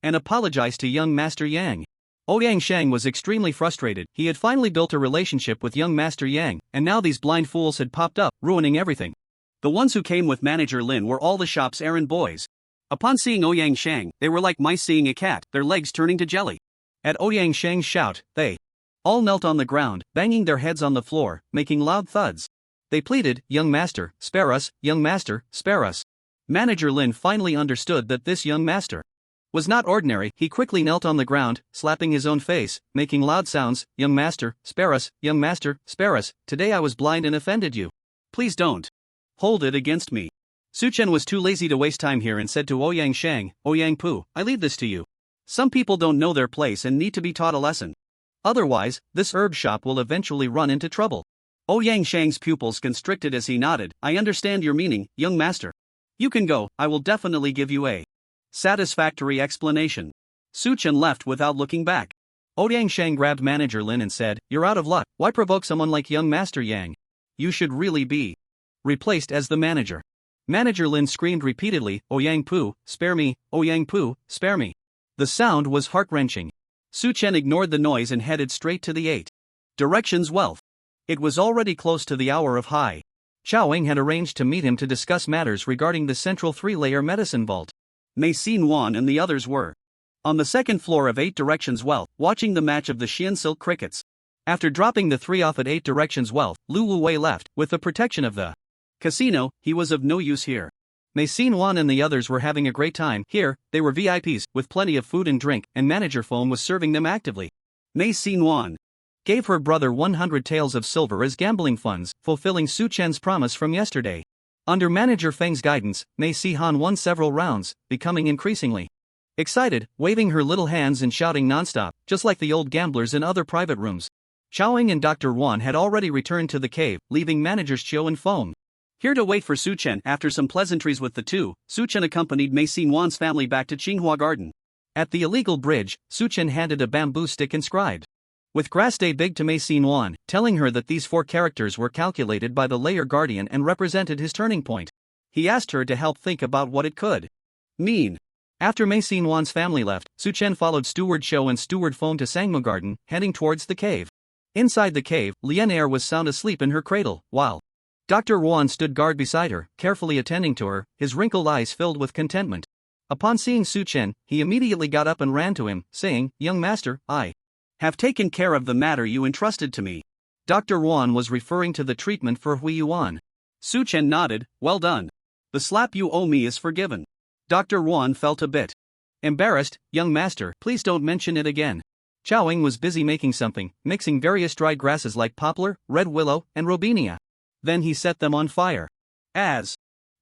and apologize to young Master Yang. Ouyang Shang was extremely frustrated. He had finally built a relationship with young Master Yang, and now these blind fools had popped up, ruining everything. The ones who came with Manager Lin were all the shop's errand boys. Upon seeing Ouyang Shang, they were like mice seeing a cat, their legs turning to jelly. At Ouyang Shang's shout, they all knelt on the ground, banging their heads on the floor, making loud thuds. They pleaded, "Young master, spare us, young master, spare us." Manager Lin finally understood that this young master was not ordinary. He quickly knelt on the ground, slapping his own face, making loud sounds, "Young master, spare us, young master, spare us, today I was blind and offended you. Please don't hold it against me." Suchen was too lazy to waste time here and said to Ouyang Shang, "Ouyang Pu, I leave this to you. Some people don't know their place and need to be taught a lesson. Otherwise, this herb shop will eventually run into trouble." Ouyang Shang's pupils constricted as he nodded, "I understand your meaning, young master. You can go, I will definitely give you a satisfactory explanation." Suchen left without looking back. Ouyang Shang grabbed Manager Lin and said, "You're out of luck, why provoke someone like young Master Yang? You should really be replaced as the manager." Manager Lin screamed repeatedly, "Ouyang Pu, spare me, Ouyang Pu, spare me." The sound was heart-wrenching. Suchen ignored the noise and headed straight to the 8 Directions Wealth. It was already close to the hour of high. Chaoing had arranged to meet him to discuss matters regarding the central 3-layer medicine vault. Mei Yuan and the others were on the second floor of 8 Directions Wealth, watching the match of the Xian Silk Crickets. After dropping the 3 off at 8 Directions Wealth, Lu Wuwei left. With the protection of the casino, he was of no use here. Mei Yuan and the others were having a great time. Here, they were VIPs, with plenty of food and drink, and Manager Foam was serving them actively. Mei Yuan gave her brother 100 taels of silver as gambling funds, fulfilling Su Chen's promise from yesterday. Under Manager Feng's guidance, Mei Han won several rounds, becoming increasingly excited, waving her little hands and shouting nonstop, just like the old gamblers in other private rooms. Chaoing and Dr. Yuan had already returned to the cave, leaving Managers Chiu and Foam here to wait for Su Chen. After some pleasantries with the two, Su Chen accompanied Mei Yuan's family back to Qinghua Garden. At the illegal bridge, Su Chen handed a bamboo stick inscribed with grass day big to Mei Yuan, telling her that these 4 characters were calculated by the layer guardian and represented his turning point. He asked her to help think about what it could mean. After Mei Yuan's family left, Su Chen followed Steward Shou and Steward Foam to Sangmo Garden, heading towards the cave. Inside the cave, Lian Er was sound asleep in her cradle, while Dr. Yuan stood guard beside her, carefully attending to her, his wrinkled eyes filled with contentment. Upon seeing Su Chen, he immediately got up and ran to him, saying, "Young master, I have taken care of the matter you entrusted to me." Dr. Yuan was referring to the treatment for Hui Yuan. Su Chen nodded, "Well done. The slap you owe me is forgiven." Dr. Yuan felt a bit embarrassed. "Young master, please don't mention it again." Chaoing was busy making something, mixing various dried grasses like poplar, red willow, and robinia. Then he set them on fire. As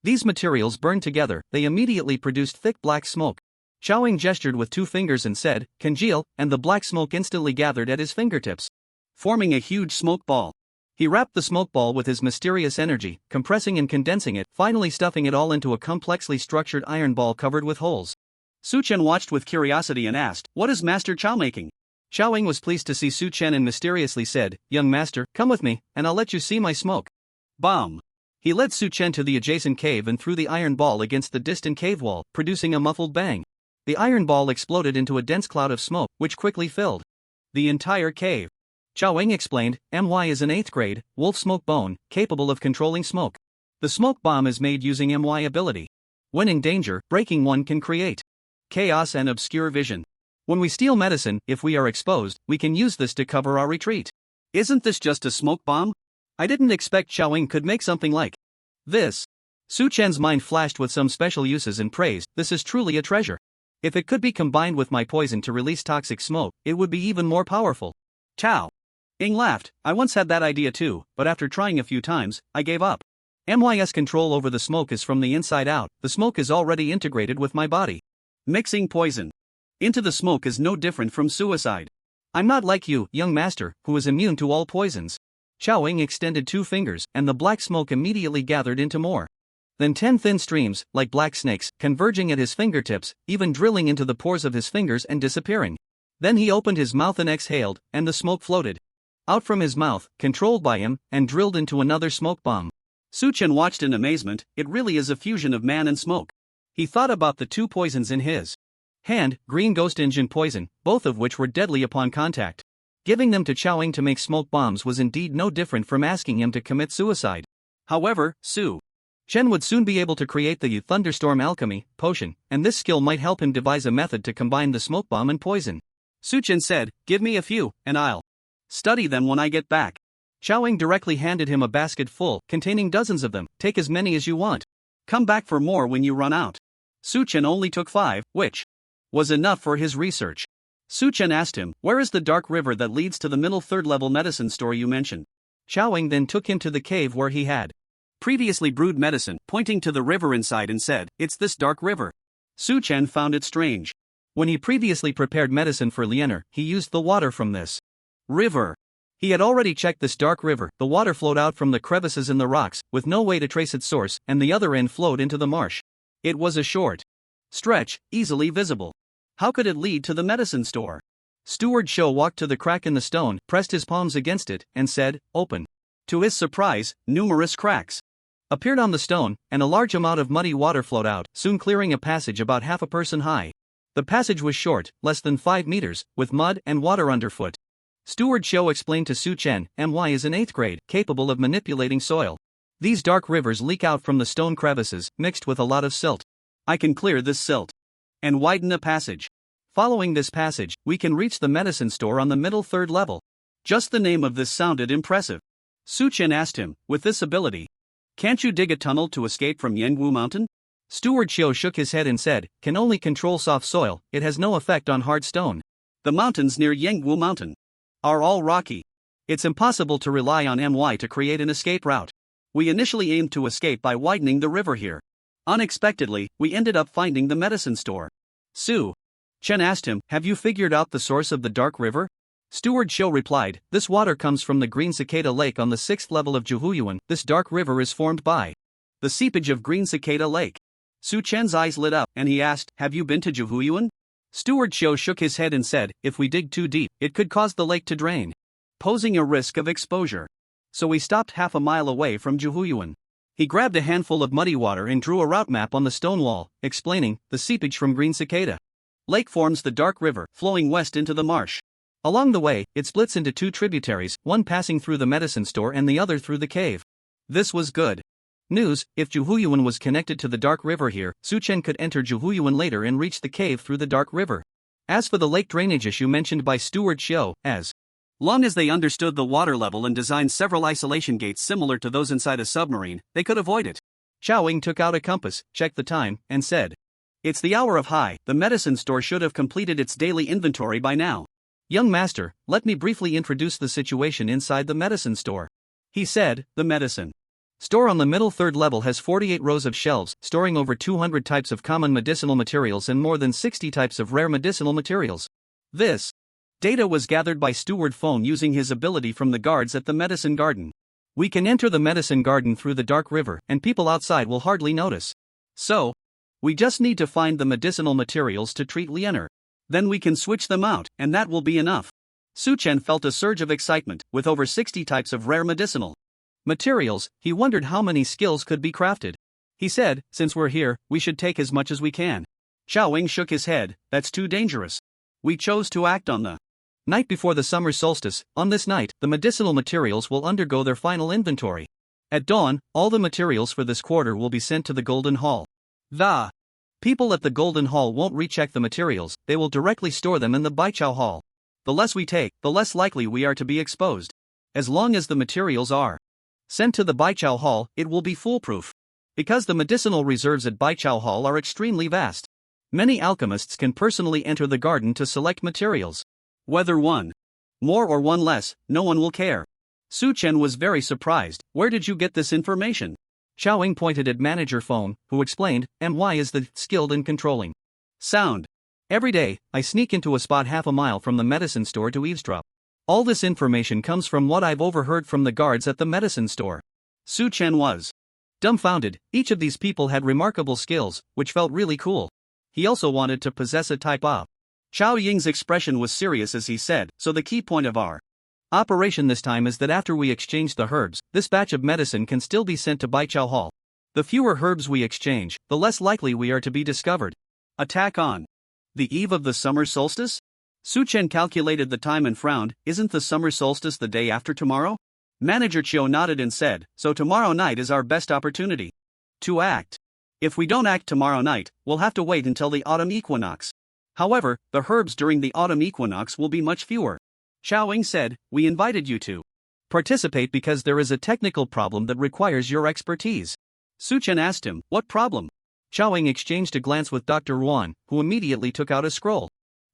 these materials burned together, they immediately produced thick black smoke. Chaoing gestured with 2 fingers and said, "Congeal," and the black smoke instantly gathered at his fingertips, forming a huge smoke ball. He wrapped the smoke ball with his mysterious energy, compressing and condensing it, finally stuffing it all into a complexly structured iron ball covered with holes. Su Chen watched with curiosity and asked, "What is Master Chao making?" Chaoing was pleased to see Su Chen and mysteriously said, "Young master, come with me, and I'll let you see my smoke." Bomb! He led Su Chen to the adjacent cave and threw the iron ball against the distant cave wall, producing a muffled bang. The iron ball exploded into a dense cloud of smoke, which quickly filled the entire cave. Chaoing explained, "MY is an 8th grade, wolf smoke bone, capable of controlling smoke. The smoke bomb is made using MY ability. When in danger, breaking one can create chaos and obscure vision. When we steal medicine, if we are exposed, we can use this to cover our retreat. Isn't this just a smoke bomb? I didn't expect Chaoing could make something like this." Su Chen's mind flashed with some special uses and praised, "This is truly a treasure. If it could be combined with my poison to release toxic smoke, it would be even more powerful." Chao Ing laughed, "I once had that idea too, but after trying a few times, I gave up. MY's control over the smoke is from the inside out, the smoke is already integrated with my body. Mixing poison into the smoke is no different from suicide. I'm not like you, young master, who is immune to all poisons." Chaoing extended 2 fingers, and the black smoke immediately gathered into more than 10 thin streams, like black snakes, converging at his fingertips, even drilling into the pores of his fingers and disappearing. Then he opened his mouth and exhaled, and the smoke floated out from his mouth, controlled by him, and drilled into another smoke bomb. Su Chen watched in amazement. It really is a fusion of man and smoke. He thought about the 2 poisons in his hand, green ghost engine poison, both of which were deadly upon contact. Giving them to Chaoing to make smoke bombs was indeed no different from asking him to commit suicide. However, Su Chen would soon be able to create the thunderstorm alchemy potion, and this skill might help him devise a method to combine the smoke bomb and poison. Suchen said, "Give me a few, and I'll study them when I get back." Xiaoying directly handed him a basket full, containing dozens of them. "Take as many as you want. Come back for more when you run out." Suchen only took 5, which was enough for his research. Suchen asked him, "Where is the dark river that leads to the middle third-level medicine store you mentioned?" Xiaoying then took him to the cave where he had previously brewed medicine, pointing to the river inside and said, "It's this dark river." Suchen found it strange. When he previously prepared medicine for Lianer, he used the water from this river. He had already checked this dark river. The water flowed out from the crevices in the rocks, with no way to trace its source, and the other end flowed into the marsh. It was a short stretch, easily visible. How could it lead to the medicine store? Steward Shou walked to the crack in the stone, pressed his palms against it, and said, "Open." To his surprise, numerous cracks appeared on the stone, and a large amount of muddy water flowed out, soon clearing a passage about half a person high. The passage was short, less than 5 meters, with mud and water underfoot. Steward Shou explained to Su Chen, "My is in 8th grade, capable of manipulating soil. These dark rivers leak out from the stone crevices, mixed with a lot of silt. I can clear this silt and widen a passage. Following this passage, we can reach the medicine store on the middle third level." Just the name of this sounded impressive. Su Chen asked him, "With this ability, can't you dig a tunnel to escape from Yangwu Mountain?" Steward Shou shook his head and said, "Can only control soft soil, it has no effect on hard stone. The mountains near Yangwu Mountain are all rocky. It's impossible to rely on My to create an escape route. We initially aimed to escape by widening the river here. Unexpectedly, we ended up finding the medicine store." Su Chen asked him, "Have you figured out the source of the dark river?" Steward Shou replied, "This water comes from the Green Cicada Lake on the 6th level of Juhuyuan. This dark river is formed by the seepage of Green Cicada Lake." Su Chen's eyes lit up, and he asked, "Have you been to Juhuyuan?" Steward Shou shook his head and said, "If we dig too deep, it could cause the lake to drain, posing a risk of exposure. So we stopped half a mile away from Juhuyuan." He grabbed a handful of muddy water and drew a route map on the stone wall, explaining, "The seepage from Green Cicada Lake forms the dark river, flowing west into the marsh. Along the way, it splits into 2 tributaries, one passing through the medicine store and the other through the cave." This was good news. If Juhuyuan was connected to the dark river here, Su Chen could enter Juhuyuan later and reach the cave through the dark river. As for the lake drainage issue mentioned by Steward Shou, as long as they understood the water level and designed several isolation gates similar to those inside a submarine, they could avoid it. Xiaoying took out a compass, checked the time, and said, "It's the hour of high. The medicine store should have completed its daily inventory by now." "Young master, let me briefly introduce the situation inside the medicine store," he said. The medicine store on the middle third level has 48 rows of shelves, storing over 200 types of common medicinal materials and more than 60 types of rare medicinal materials. This data was gathered by Steward Phone using his ability from the guards at the medicine garden. We can enter the medicine garden through the dark river, and people outside will hardly notice. So, we just need to find the medicinal materials to treat Lianer. Then we can switch them out, and that will be enough." Su Chen felt a surge of excitement. With over 60 types of rare medicinal materials, he wondered how many skills could be crafted. He said, "Since we're here, we should take as much as we can." Xiaoying shook his head, "That's too dangerous. We chose to act on the night before the summer solstice. On this night, the medicinal materials will undergo their final inventory. At dawn, all the materials for this quarter will be sent to the Golden Hall. The people at the Golden Hall won't recheck the materials, they will directly store them in the Baichao Hall. The less we take, the less likely we are to be exposed. As long as the materials are sent to the Baichao Hall, it will be foolproof. Because the medicinal reserves at Baichao Hall are extremely vast. Many alchemists can personally enter the garden to select materials. Whether one more or one less, no one will care." Su Chen was very surprised. "Where did you get this information?" Xiaoying pointed at Manager Phone, who explained, "My is the skilled in controlling sound. Every day, I sneak into a spot half a mile from the medicine store to eavesdrop. All this information comes from what I've overheard from the guards at the medicine store." Su Chen was dumbfounded. Each of these people had remarkable skills, which felt really cool. He also wanted to possess a type of. Xiao Ying's expression was serious as he said, "So the key point of our operation this time is that after we exchange the herbs, this batch of medicine can still be sent to Baichao Hall. The fewer herbs we exchange, the less likely we are to be discovered." Attack on the eve of the summer solstice? Su Chen calculated the time and frowned. "Isn't the summer solstice the day after tomorrow?" Manager Chiu nodded and said, "So tomorrow night is our best opportunity. To act. If we don't act tomorrow night, we'll have to wait until the autumn equinox. However, the herbs during the autumn equinox will be much fewer. Xiaoying said, we invited you to participate because there is a technical problem that requires your expertise. Suchen asked him, what problem? Xiaoying exchanged a glance with Dr. Yuan, who immediately took out a scroll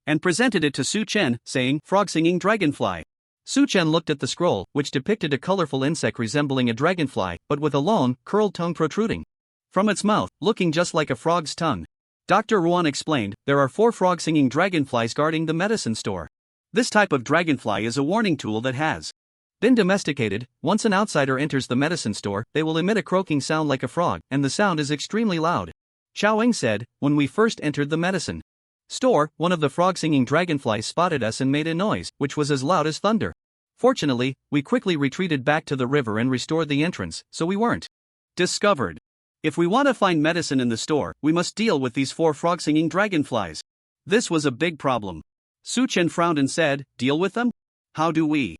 and presented it to Suchen, saying, frog-singing dragonfly. Suchen looked at the scroll, which depicted a colorful insect resembling a dragonfly, but with a long, curled tongue protruding from its mouth, looking just like a frog's tongue. Dr. Yuan explained, there are 4 frog-singing dragonflies guarding the medicine store. This type of dragonfly is a warning tool that has been domesticated. Once an outsider enters the medicine store, they will emit a croaking sound like a frog, and the sound is extremely loud. Xiaoying said, when we first entered the medicine store, one of the frog-singing dragonflies spotted us and made a noise, which was as loud as thunder. Fortunately, we quickly retreated back to the river and restored the entrance, so we weren't discovered. If we want to find medicine in the store, we must deal with these 4 frog-singing dragonflies. This was a big problem. Suchen frowned and said, deal with them? How do we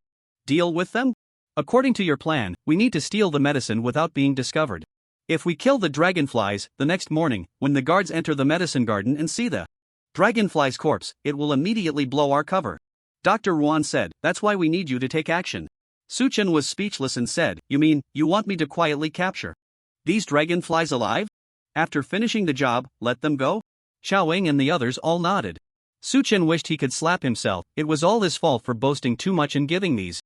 deal with them? According to your plan, we need to steal the medicine without being discovered. If we kill the dragonflies, the next morning, when the guards enter the medicine garden and see the dragonfly's corpse, it will immediately blow our cover. Dr. Yuan said, that's why we need you to take action. Suchen was speechless and said, you mean, you want me to quietly capture these dragonflies alive? After finishing the job, let them go? Xiaoying and the others all nodded. Suchen wished he could slap himself, it was all his fault for boasting too much and giving these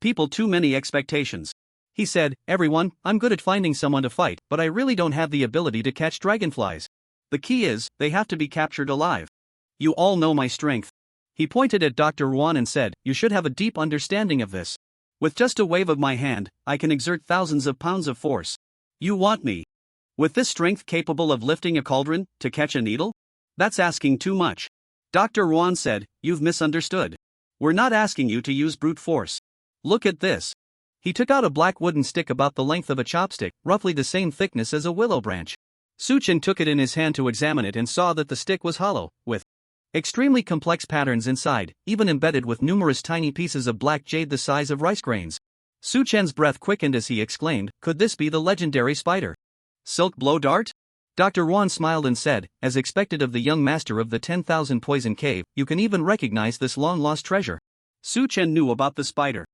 people too many expectations. He said, everyone, I'm good at finding someone to fight, but I really don't have the ability to catch dragonflies. The key is, they have to be captured alive. You all know my strength. He pointed at Dr. Yuan and said, you should have a deep understanding of this. With just a wave of my hand, I can exert thousands of pounds of force. You want me, with this strength capable of lifting a cauldron, to catch a needle? That's asking too much. Dr. Yuan said, you've misunderstood. We're not asking you to use brute force. Look at this. He took out a black wooden stick about the length of a chopstick, roughly the same thickness as a willow branch. Suchen took it in his hand to examine it and saw that the stick was hollow, with extremely complex patterns inside, even embedded with numerous tiny pieces of black jade the size of rice grains. Suchen's breath quickened as he exclaimed, could this be the legendary spider? Silk blow dart? Dr. Yuan smiled and said, as expected of the young master of the 10,000 poison cave, you can even recognize this long-lost treasure. Suchen knew about the spider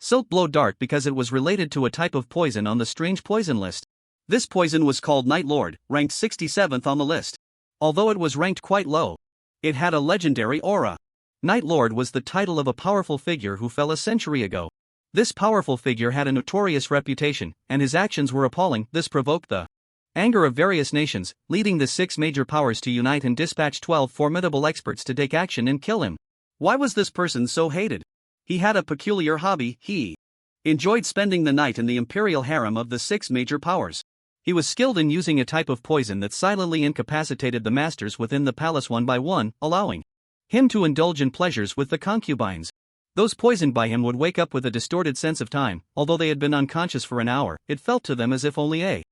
silk blow dart because it was related to a type of poison on the strange poison list. This poison was called Night Lord, ranked 67th on the list. Although it was ranked quite low, it had a legendary aura. Night Lord was the title of a powerful figure who fell a century ago. This powerful figure had a notorious reputation, and his actions were appalling. This provoked the anger of various nations, leading the 6 major powers to unite and dispatch 12 formidable experts to take action and kill him. Why was this person so hated? He had a peculiar hobby. He enjoyed spending the night in the imperial harem of the 6 major powers. He was skilled in using a type of poison that silently incapacitated the masters within the palace one by one, allowing him to indulge in pleasures with the concubines. Those poisoned by him would wake up with a distorted sense of time. Although they had been unconscious for an hour, it felt to them as if only a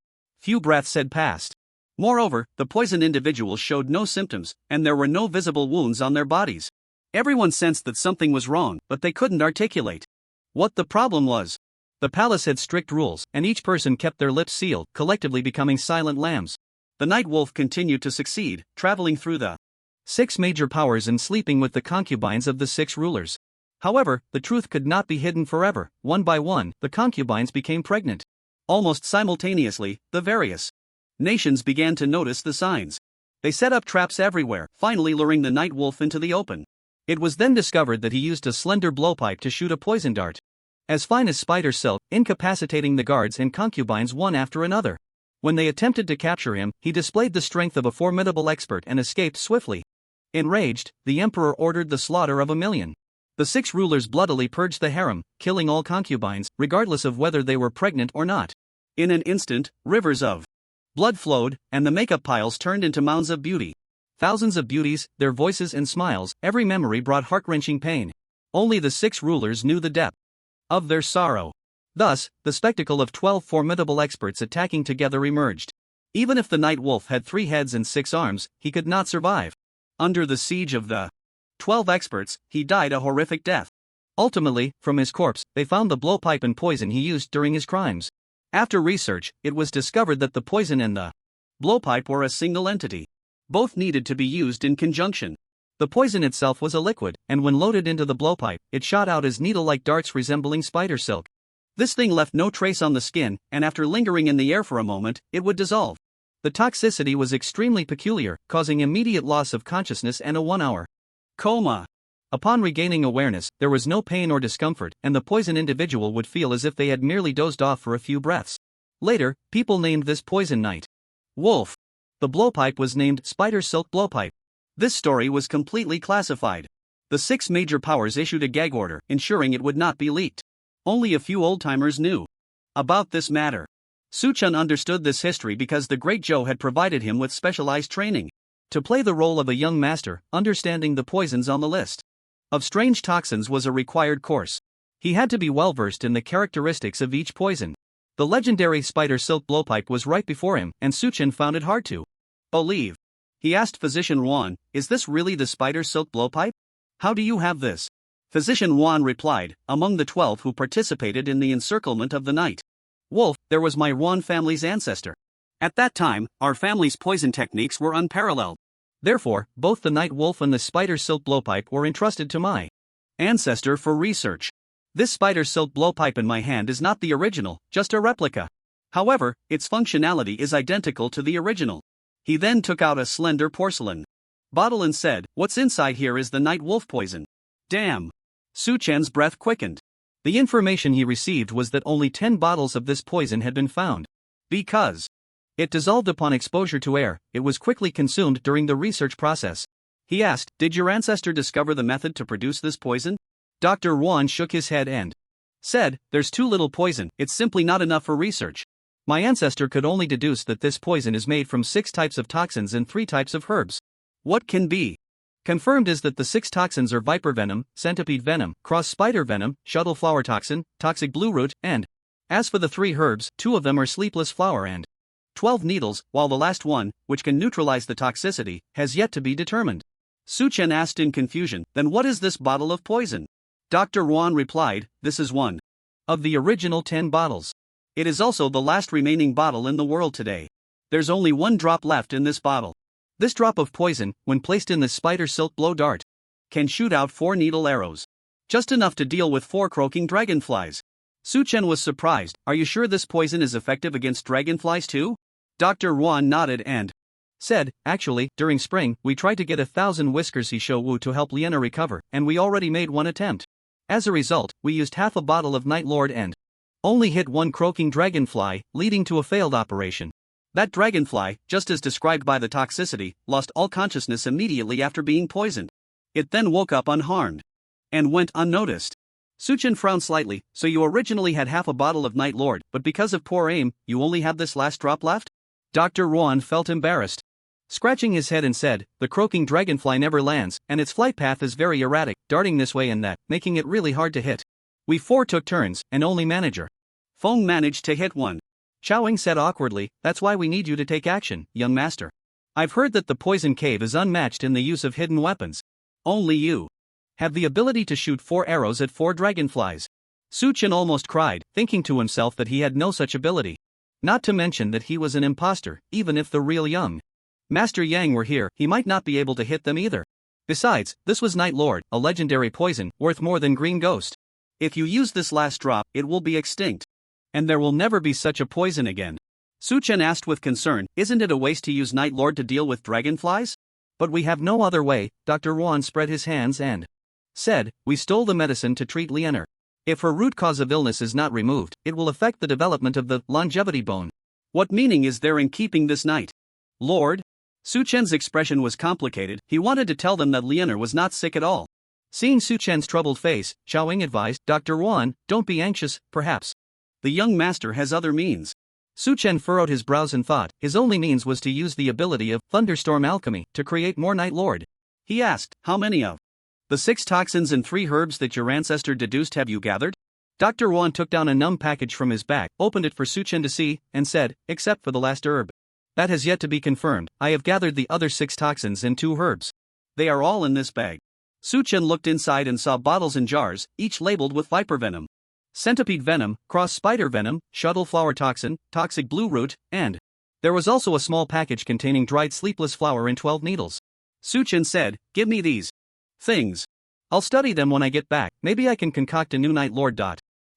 few breaths had passed. Moreover, the poisoned individuals showed no symptoms, and there were no visible wounds on their bodies. Everyone sensed that something was wrong, but they couldn't articulate what the problem was. The palace had strict rules, and each person kept their lips sealed, collectively becoming silent lambs. The night wolf continued to succeed, traveling through the 6 major powers and sleeping with the concubines of the 6 rulers. However, the truth could not be hidden forever. One by one, the concubines became pregnant. Almost simultaneously, the various nations began to notice the signs. They set up traps everywhere, finally luring the night wolf into the open. It was then discovered that he used a slender blowpipe to shoot a poison dart, as fine as spider silk, incapacitating the guards and concubines one after another. When they attempted to capture him, he displayed the strength of a formidable expert and escaped swiftly. Enraged, the emperor ordered the slaughter of 1,000,000. The 6 rulers bloodily purged the harem, killing all concubines, regardless of whether they were pregnant or not. In an instant, rivers of blood flowed, and the makeup piles turned into mounds of beauty. Thousands of beauties, their voices and smiles, every memory brought heart-wrenching pain. Only the 6 rulers knew the depth of their sorrow. Thus, the spectacle of 12 formidable experts attacking together emerged. Even if the night wolf had 3 heads and 6 arms, he could not survive. Under the siege of the 12 experts, he died a horrific death. Ultimately, from his corpse, they found the blowpipe and poison he used during his crimes. After research, it was discovered that the poison and the blowpipe were a single entity. Both needed to be used in conjunction. The poison itself was a liquid, and when loaded into the blowpipe, it shot out as needle-like darts resembling spider silk. This thing left no trace on the skin, and after lingering in the air for a moment, it would dissolve. The toxicity was extremely peculiar, causing immediate loss of consciousness and a 1-hour coma. Upon regaining awareness, there was no pain or discomfort, and the poisoned individual would feel as if they had merely dozed off for a few breaths. Later, people named this poison night wolf. The blowpipe was named spider silk blowpipe. This story was completely classified. The 6 major powers issued a gag order, ensuring it would not be leaked. Only a few old-timers knew about this matter. Suchun understood this history because the Great Joe had provided him with specialized training to play the role of a young master, understanding the poisons on the list of strange toxins was a required course. He had to be well-versed in the characteristics of each poison. The legendary spider silk blowpipe was right before him, and Suchun found it hard to believe. He asked Physician Yuan, "Is this really the spider silk blowpipe? How do you have this?" Physician Yuan replied, "Among the 12 who participated in the encirclement of the night wolf, there was my Yuan family's ancestor. At that time, our family's poison techniques were unparalleled. Therefore, both the night wolf and the spider silk blowpipe were entrusted to my ancestor for research. This spider silk blowpipe in my hand is not the original, just a replica. However, its functionality is identical to the original." He then took out a slender porcelain bottle and said, "What's inside here is the night wolf poison." Damn! Suchen's breath quickened. The information he received was that only 10 bottles of this poison had been found. Because it dissolved upon exposure to air, it was quickly consumed during the research process. He asked, "Did your ancestor discover the method to produce this poison?" Dr. Yuan shook his head and said, "There's too little poison, it's simply not enough for research. My ancestor could only deduce that this poison is made from 6 types of toxins and 3 types of herbs. What can be confirmed is that the 6 toxins are viper venom, centipede venom, cross spider venom, shuttle flower toxin, toxic blue root, and as for the 3 herbs, 2 of them are sleepless flower and 12 needles, while the last one, which can neutralize the toxicity, has yet to be determined." Suchen asked in confusion, "Then what is this bottle of poison?" Dr. Yuan replied, "This is one of the original 10 bottles. It is also the last remaining bottle in the world today. There's only 1 drop left in this bottle. This drop of poison, when placed in the spider silk blow dart, can shoot out 4 needle arrows. Just enough to deal with 4 croaking dragonflies." Suchen was surprised. "Are you sure this poison is effective against dragonflies too?" Dr. Yuan nodded and said, "Actually, during spring, we tried to get 1,000 whiskers Wu to help Liena recover, and we already made 1 attempt. As a result, we used half a bottle of Night Lord and only hit 1 croaking dragonfly, leading to a failed operation. That dragonfly, just as described by the toxicity, lost all consciousness immediately after being poisoned. It then woke up unharmed and went unnoticed." Suchen frowned slightly. "So you originally had half a bottle of Night Lord, but because of poor aim, you only have this last drop left?" Dr. Yuan felt embarrassed, scratching his head and said, "The croaking dragonfly never lands, and its flight path is very erratic, darting this way and that, making it really hard to hit. We 4 took turns, and only manager Feng managed to hit 1. Chowing said awkwardly, "That's why we need you to take action, young master. I've heard that the poison cave is unmatched in the use of hidden weapons. Only you have the ability to shoot 4 arrows at 4 dragonflies." Suchen almost cried, thinking to himself that he had no such ability. Not to mention that he was an imposter. Even if the real young Master Yang were here, he might not be able to hit them either. Besides, this was Night Lord, a legendary poison, worth more than Green Ghost. If you use this last drop, it will be extinct. And there will never be such a poison again. Suchen asked with concern, "Isn't it a waste to use Night Lord to deal with dragonflies?" "But we have no other way." Dr. Yuan spread his hands and said, "We stole the medicine to treat Liena. If her root cause of illness is not removed, it will affect the development of the longevity bone." "What meaning is there in keeping this Night Lord?" Suchen's expression was complicated. He wanted to tell them that Liena was not sick at all. Seeing Suchen's troubled face, Xiaoying advised, "Dr. Yuan, don't be anxious, perhaps the young master has other means." Suchen furrowed his brows and thought. His only means was to use the ability of thunderstorm alchemy to create more Night Lord. He asked, "How many of the 6 toxins and 3 herbs that your ancestor deduced have you gathered?" Dr. Yuan took down a numb package from his bag, opened it for Suchen to see, and said, "Except for the last herb. That has yet to be confirmed. I have gathered the other 6 toxins and 2 herbs. They are all in this bag." Suchen looked inside and saw bottles and jars, each labeled with viper venom, centipede venom, cross spider venom, shuttle flower toxin, toxic blue root, and there was also a small package containing dried sleepless flower and 12 needles. Suchen said, "Give me these things. I'll study them when I get back. Maybe I can concoct a new Night Lord."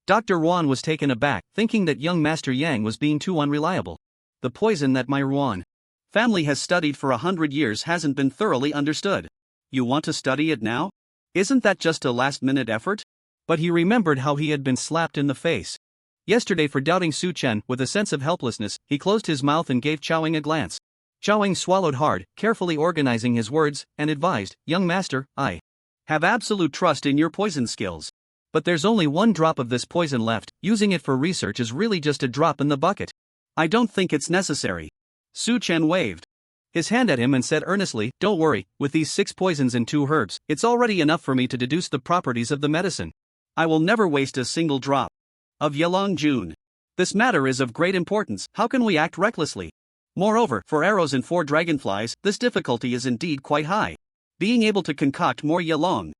Dr. Yuan was taken aback, thinking that young Master Yang was being too unreliable. The poison that my Yuan family has studied for 100 years hasn't been thoroughly understood. You want to study it now? Isn't that just a last-minute effort? But he remembered how he had been slapped in the face yesterday for doubting Su Chen. With a sense of helplessness, he closed his mouth and gave Chowing a glance. Chowing swallowed hard, carefully organizing his words, and advised, "Young master, I have absolute trust in your poison skills. But there's only one drop of this poison left. Using it for research is really just a drop in the bucket. I don't think it's necessary." Su Chen waved his hand at him and said earnestly, "Don't worry, with these 6 poisons and 2 herbs, it's already enough for me to deduce the properties of the medicine. I will never waste a single drop of Yelong Jun. This matter is of great importance. How can we act recklessly? Moreover, for arrows and 4 dragonflies, this difficulty is indeed quite high. Being able to concoct more Yelong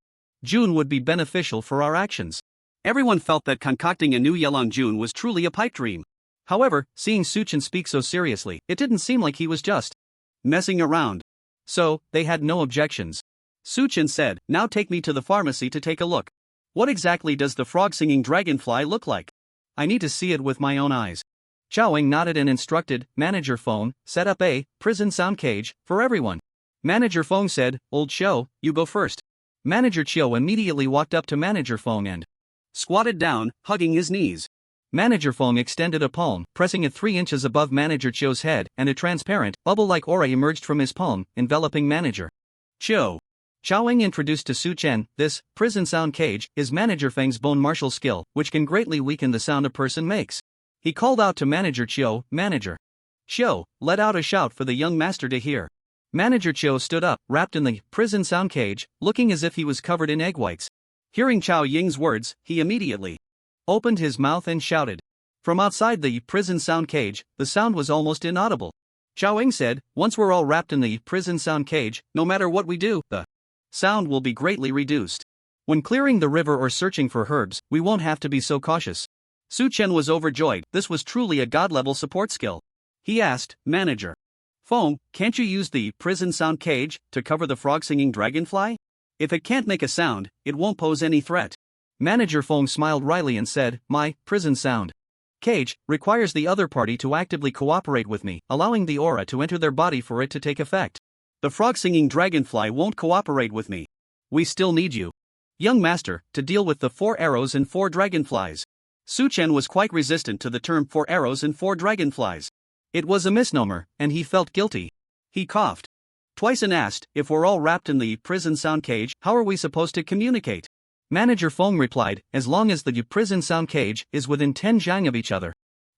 Jun would be beneficial for our actions." Everyone felt that concocting a new Yelong Jun was truly a pipe dream. However, seeing Suchen speak so seriously, it didn't seem like he was just messing around. So, they had no objections. Suchen said, "Now take me to the pharmacy to take a look. What exactly does the frog-singing dragonfly look like? I need to see it with my own eyes." Chowing nodded and instructed, "Manager Feng, set up a prison sound cage for everyone." Manager Feng said, "Old Xiao, you go first." Manager Qiu immediately walked up to Manager Feng and squatted down, hugging his knees. Manager Feng extended a palm, pressing it 3 inches above Manager Qiu's head, and a transparent, bubble-like aura emerged from his palm, enveloping Manager Qiu. Chowing introduced to Su Chen, "This prison sound cage is Manager Feng's bone martial skill, which can greatly weaken the sound a person makes." He called out to Manager Qiu, "Manager Qiu, let out a shout for the young master to hear." Manager Qiu stood up, wrapped in the prison sound cage, looking as if he was covered in egg whites. Hearing Chao Ying's words, he immediately opened his mouth and shouted. From outside the prison sound cage, the sound was almost inaudible. Chao Ying said, "Once we're all wrapped in the prison sound cage, no matter what we do, the sound will be greatly reduced. When clearing the river or searching for herbs, we won't have to be so cautious." Su Chen was overjoyed. This was truly a god-level support skill. He asked, "Manager Feng, can't you use the prison sound cage to cover the frog-singing dragonfly? If it can't make a sound, it won't pose any threat." Manager Feng smiled wryly and said, "My prison sound cage requires the other party to actively cooperate with me, allowing the aura to enter their body for it to take effect. The frog-singing dragonfly won't cooperate with me. We still need you, young master, to deal with the 4 arrows and 4 dragonflies." Su Chen was quite resistant to the term 4 arrows and 4 dragonflies. It was a misnomer, and he felt guilty. He coughed twice and asked, "If we're all wrapped in the prison sound cage, how are we supposed to communicate?" Manager Feng replied, "As long as the prison sound cage is within 10 zhang of each other,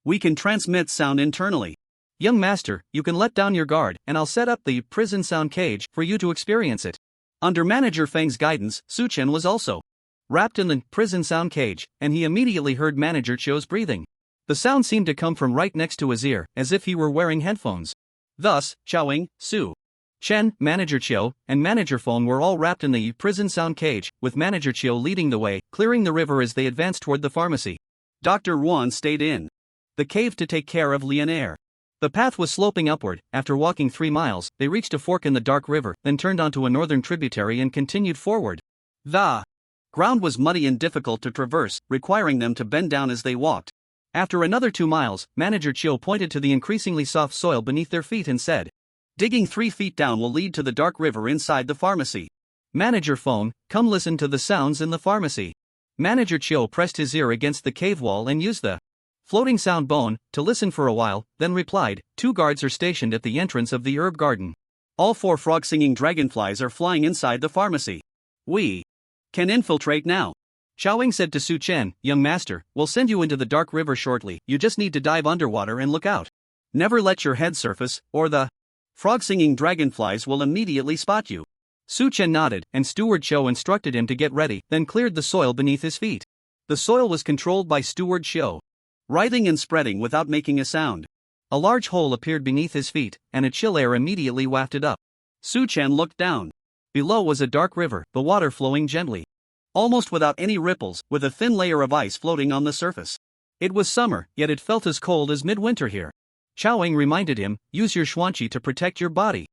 we can transmit sound internally. Young master, you can let down your guard, and I'll set up the prison sound cage for you to experience it." Under Manager Feng's guidance, Su Chen was also wrapped in the prison sound cage, and he immediately heard Manager Qiu's breathing. The sound seemed to come from right next to his ear, as if he were wearing headphones. Thus, Chowing, Su Chen, Manager Qiu, and Manager Feng were all wrapped in the prison sound cage, with Manager Qiu leading the way, clearing the river as they advanced toward the pharmacy. Dr. Yuan stayed in the cave to take care of Lian Air. The path was sloping upward. After walking 3 miles, they reached a fork in the dark river, then turned onto a northern tributary and continued forward. The ground was muddy and difficult to traverse, requiring them to bend down as they walked. After another 2 miles, Manager Qiu pointed to the increasingly soft soil beneath their feet and said, "Digging 3 feet down will lead to the dark river inside the pharmacy. Manager Feng, come listen to the sounds in the pharmacy." Manager Qiu pressed his ear against the cave wall and used the floating sound bone to listen for a while, then replied, "2 guards are stationed at the entrance of the herb garden. All 4 frog-singing dragonflies are flying inside the pharmacy. We can infiltrate now." Chowing said to Su Chen, "Young master, we'll send you into the dark river shortly. You just need to dive underwater and look out. Never let your head surface, or the frog-singing dragonflies will immediately spot you." Su Chen nodded, and Steward Qiu instructed him to get ready, then cleared the soil beneath his feet. The soil was controlled by Steward Qiu, writhing and spreading without making a sound. A large hole appeared beneath his feet, and a chill air immediately wafted up. Su Chen looked down. Below was a dark river, the water flowing gently. almost without any ripples, with a thin layer of ice floating on the surface. It was summer, yet it felt as cold as midwinter here. Chao Ying reminded him, use your xuanqi to protect your body.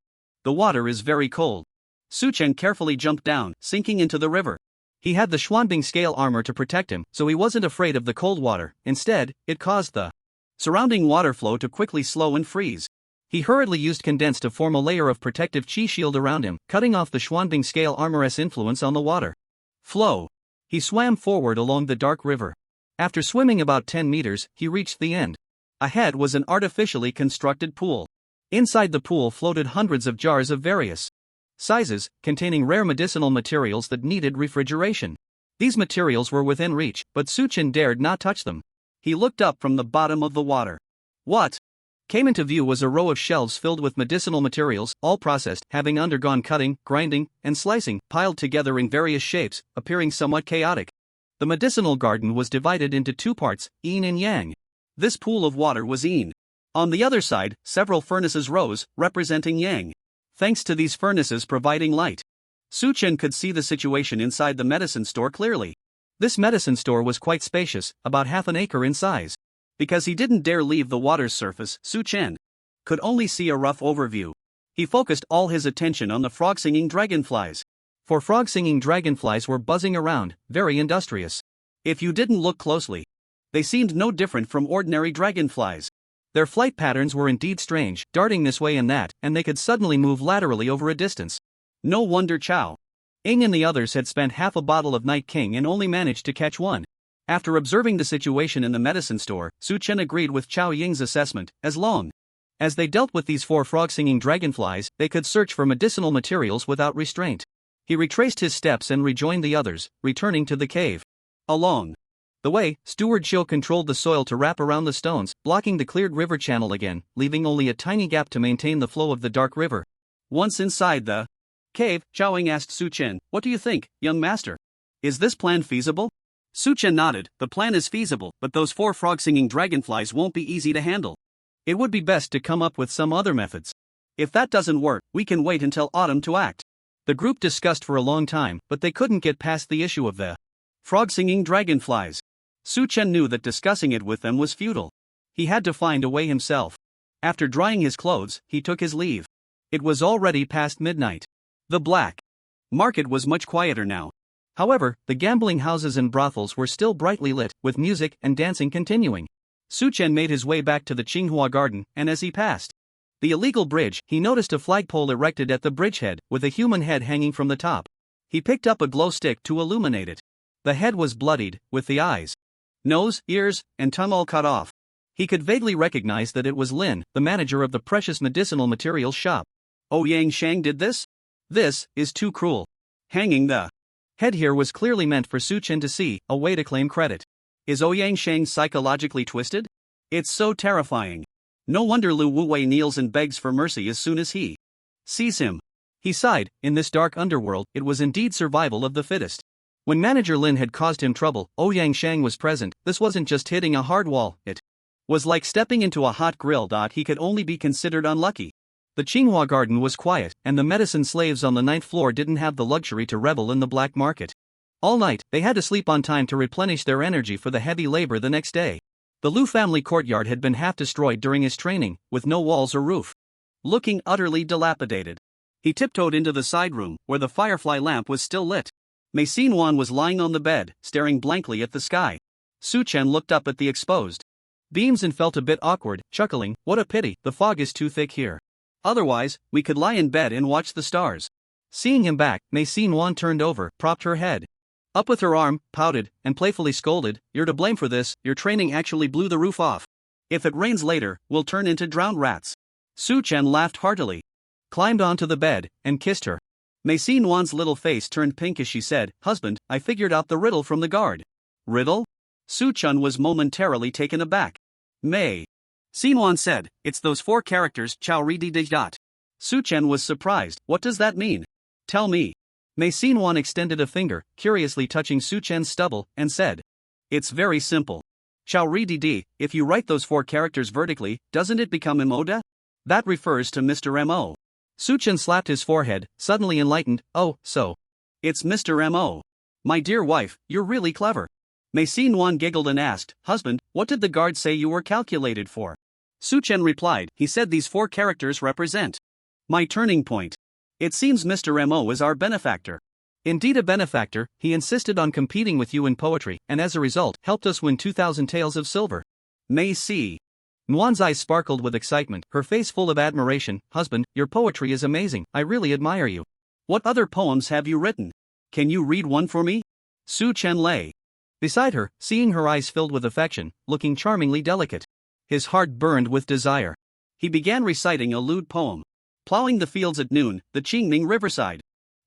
The water is very cold. Su Chen carefully jumped down, sinking into the river. He had the Xuanbing scale armor to protect him, so he wasn't afraid of the cold water. Instead, it caused the surrounding water flow to quickly slow and freeze. He hurriedly used condense to form a layer of protective chi shield around him, cutting off the Xuanbing scale armor's influence on the water flow. He swam forward along the dark river. After swimming about 10 meters, he reached the end. Ahead was an artificially constructed pool. Inside the pool floated hundreds of jars of various sizes, containing rare medicinal materials that needed refrigeration. These materials were within reach, but Su Chen dared not touch them. He looked up from the bottom of the water. What came into view was a row of shelves filled with medicinal materials, all processed, having undergone cutting, grinding, and slicing, piled together in various shapes, appearing somewhat chaotic. The medicinal garden was divided into two parts, yin and yang. This pool of water was yin. On the other side, several furnaces rose, representing yang. Thanks to these furnaces providing light, Su Chen could see the situation inside the medicine store clearly. This medicine store was quite spacious, about half an acre in size. Because he didn't dare leave the water's surface, Su Chen could only see a rough overview. He focused all his attention on the frog-singing dragonflies. For frog-singing dragonflies were buzzing around, very industrious. If you didn't look closely, they seemed no different from ordinary dragonflies. Their flight patterns were indeed strange, darting this way and that, and they could suddenly move laterally over a distance. No wonder Chao Ying and the others had spent half a bottle of Night King and only managed to catch one. After observing the situation in the medicine store, Su Chen agreed with Chao Ying's assessment. As long as they dealt with these 4 frog-singing dragonflies, they could search for medicinal materials without restraint. He retraced his steps and rejoined the others, returning to the cave. Along the way, Steward Chiu controlled the soil to wrap around the stones, blocking the cleared river channel again, leaving only a tiny gap to maintain the flow of the dark river. Once inside the cave, Chao Ying asked Su Chen, "What do you think, young master? Is this plan feasible?" Su Chen nodded. "The plan is feasible, but those 4 frog-singing dragonflies won't be easy to handle. It would be best to come up with some other methods. If that doesn't work, we can wait until autumn to act." The group discussed for a long time, but they couldn't get past the issue of the frog-singing dragonflies. Su Chen knew that discussing it with them was futile. He had to find a way himself. After drying his clothes, he took his leave. It was already past midnight. The black market was much quieter now. However, the gambling houses and brothels were still brightly lit, with music and dancing continuing. Su Chen made his way back to the Tsinghua garden, and as he passed the illegal bridge, he noticed a flagpole erected at the bridgehead, with a human head hanging from the top. He picked up a glow stick to illuminate it. The head was bloodied, with the eyes, nose, ears, and tongue all cut off. He could vaguely recognize that it was Lin, the manager of the precious medicinal materials shop. Ouyang Shang did this? This is too cruel. Hanging the head here was clearly meant for Su Chen to see, a way to claim credit. Is Ouyang Shang psychologically twisted? It's so terrifying. No wonder Lu Wuwei kneels and begs for mercy as soon as he sees him. He sighed. In this dark underworld, it was indeed survival of the fittest. When Manager Lin had caused him trouble, Ouyang Shang was present. This wasn't just hitting a hard wall, it was like stepping into a hot grill. He could only be considered unlucky. The Tsinghua garden was quiet, and the medicine slaves on the 9th floor didn't have the luxury to revel in the black market. All night, they had to sleep on time to replenish their energy for the heavy labor the next day. The Lu family courtyard had been half destroyed during his training, with no walls or roof. Looking utterly dilapidated, he tiptoed into the side room, where the firefly lamp was still lit. Mei Yuan was lying on the bed, staring blankly at the sky. Su Chen looked up at the exposed beams and felt a bit awkward, chuckling, "What a pity, the fog is too thick here. Otherwise, we could lie in bed and watch the stars." Seeing him back, Mei Yuan turned over, propped her head up with her arm, pouted, and playfully scolded, "You're to blame for this, your training actually blew the roof off. If it rains later, we'll turn into drowned rats." Su Chen laughed heartily, climbed onto the bed, and kissed her. Mei Yuan's little face turned pink as she said, "Husband, I figured out the riddle from the guard." "Riddle?" Su Chen was momentarily taken aback. Mei Yuan said, "It's those 4 characters, Chao Ri Di Dot." Su Chen was surprised. "What does that mean? Tell me." Mei Yuan extended a finger, curiously touching Su Chen's stubble, and said, "It's very simple. Chao Ri Di, if you write those 4 characters vertically, doesn't it become Moda? That refers to Mr. Mo." Su Chen slapped his forehead, suddenly enlightened. "Oh, so it's Mr. Mo. My dear wife, you're really clever. Mei Xin giggled and asked, husband, what did the guard say you were calculated for? Su Chen replied, he said these 4 characters represent my turning point. It seems Mr. Mo is our benefactor. Indeed a benefactor, he insisted on competing with you in poetry, and as a result, helped us win 2,000 taels of silver. Mei Si. Muan's eyes sparkled with excitement, her face full of admiration. Husband, your poetry is amazing, I really admire you. What other poems have you written? Can you read one for me? Su Chen lay beside her, seeing her eyes filled with affection, looking charmingly delicate. His heart burned with desire. He began reciting a lewd poem. Plowing the fields at noon, the Qingming riverside.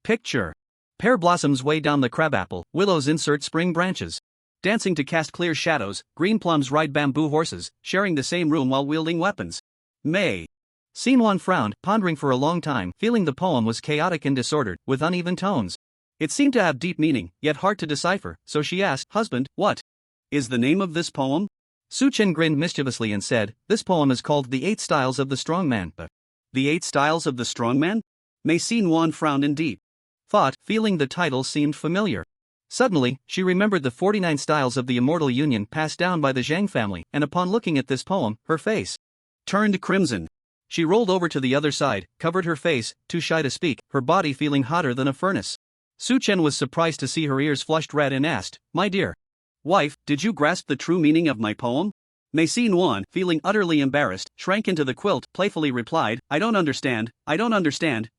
Picture. Pear blossoms weigh down the crabapple, willows insert spring branches. Dancing to cast clear shadows, green plums ride bamboo horses, sharing the same room while wielding weapons. Mei Xin frowned, pondering for a long time, feeling the poem was chaotic and disordered, with uneven tones. It seemed to have deep meaning, yet hard to decipher, so she asked, husband, what is the name of this poem? Su Chen grinned mischievously and said, this poem is called The 8 Styles of the Strong Man. The 8 Styles of the Strong Man? Mei Xin frowned in deep thought, feeling the title seemed familiar. Suddenly, she remembered the 49 styles of the immortal union passed down by the Zhang family, and upon looking at this poem, her face turned crimson. She rolled over to the other side, covered her face, too shy to speak, her body feeling hotter than a furnace. Su Chen was surprised to see her ears flushed red and asked, my dear wife, did you grasp the true meaning of my poem? Mei Xin, feeling utterly embarrassed, shrank into the quilt, playfully replied, I don't understand,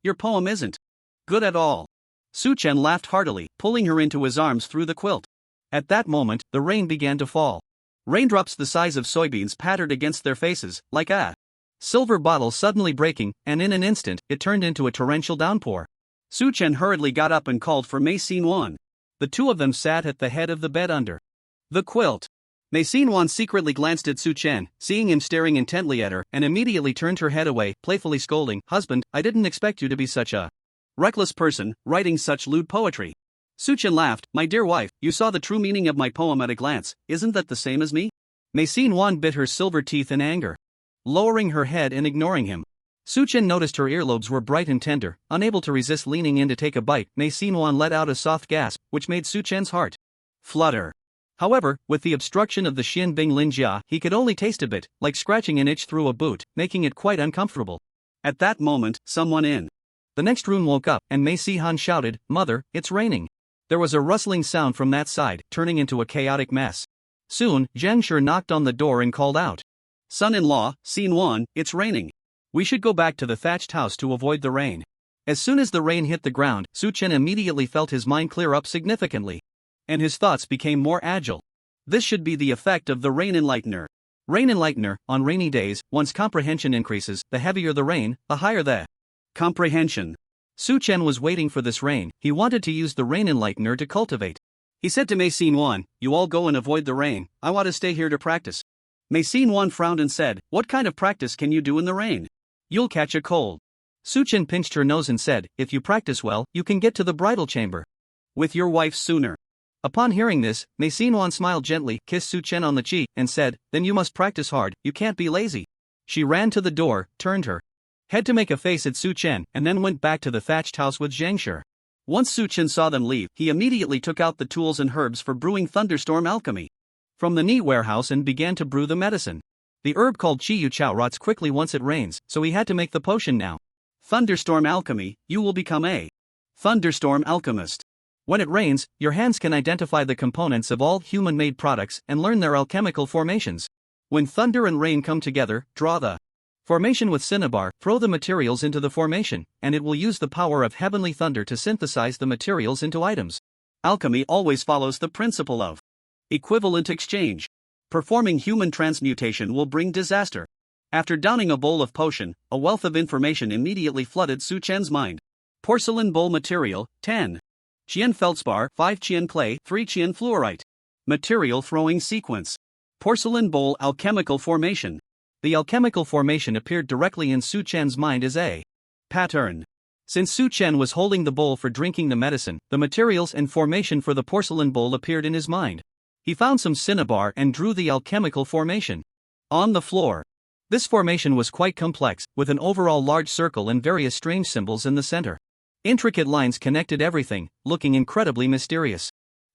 your poem isn't good at all. Su Chen laughed heartily, pulling her into his arms through the quilt. At that moment, the rain began to fall. Raindrops the size of soybeans pattered against their faces, like a silver bottle suddenly breaking, and in an instant, it turned into a torrential downpour. Su Chen hurriedly got up and called for Mei Xin. The two of them sat at the head of the bed under the quilt. Mei Xin secretly glanced at Su Chen, seeing him staring intently at her, and immediately turned her head away, playfully scolding, husband, I didn't expect you to be such a reckless person, writing such lewd poetry. Su Chen laughed, my dear wife, you saw the true meaning of my poem at a glance, isn't that the same as me? Mei Xin bit her silver teeth in anger. Lowering her head and ignoring him, Su Chen noticed her earlobes were bright and tender. Unable to resist leaning in to take a bite, Mei Xin let out a soft gasp, which made Su Chen's heart flutter. However, with the obstruction of the Xian Bing Lin Jia, he could only taste a bit, like scratching an itch through a boot, making it quite uncomfortable. At that moment, someone in the next room woke up, and Mei Si shouted, Mother, it's raining. There was a rustling sound from that side, turning into a chaotic mess. Soon, Zhang knocked on the door and called out, Son-in-law, Xin, it's raining. We should go back to the thatched house to avoid the rain. As soon as the rain hit the ground, Su Chen immediately felt his mind clear up significantly. And his thoughts became more agile. This should be the effect of the Rain Enlightener. Rain Enlightener, on rainy days, one's comprehension increases, the heavier the rain, the higher the comprehension. Su Chen was waiting for this rain, he wanted to use the Rain Enlightener to cultivate. He said to Mei Xin, you all go and avoid the rain, I want to stay here to practice. Mei Xin frowned and said, what kind of practice can you do in the rain? You'll catch a cold. Su Chen pinched her nose and said, if you practice well, you can get to the bridal chamber with your wife sooner. Upon hearing this, Mei Xin smiled gently, kissed Su Chen on the cheek, and said, then you must practice hard, you can't be lazy. She ran to the door, turned her head to make a face at Su Chen, and then went back to the thatched house with Zhang. Once Su Chen saw them leave, he immediately took out the tools and herbs for brewing thunderstorm alchemy from the neat warehouse and began to brew the medicine. The herb called Chiyu Chao rots quickly once it rains, so he had to make the potion now. Thunderstorm alchemy, you will become a thunderstorm alchemist. When it rains, your hands can identify the components of all human-made products and learn their alchemical formations. When thunder and rain come together, draw the formation with cinnabar, throw the materials into the formation, and it will use the power of heavenly thunder to synthesize the materials into items. Alchemy always follows the principle of equivalent exchange. Performing human transmutation will bring disaster. After downing a bowl of potion, a wealth of information immediately flooded Su Chen's mind. Porcelain bowl material, 10. Qian feldspar, 5 Qian clay, 3 Qian fluorite. Material throwing sequence. Porcelain bowl alchemical formation. The alchemical formation appeared directly in Su Chen's mind as a pattern. Since Su Chen was holding the bowl for drinking the medicine, the materials and formation for the porcelain bowl appeared in his mind. He found some cinnabar and drew the alchemical formation on the floor. This formation was quite complex, with an overall large circle and various strange symbols in the center. Intricate lines connected everything, looking incredibly mysterious.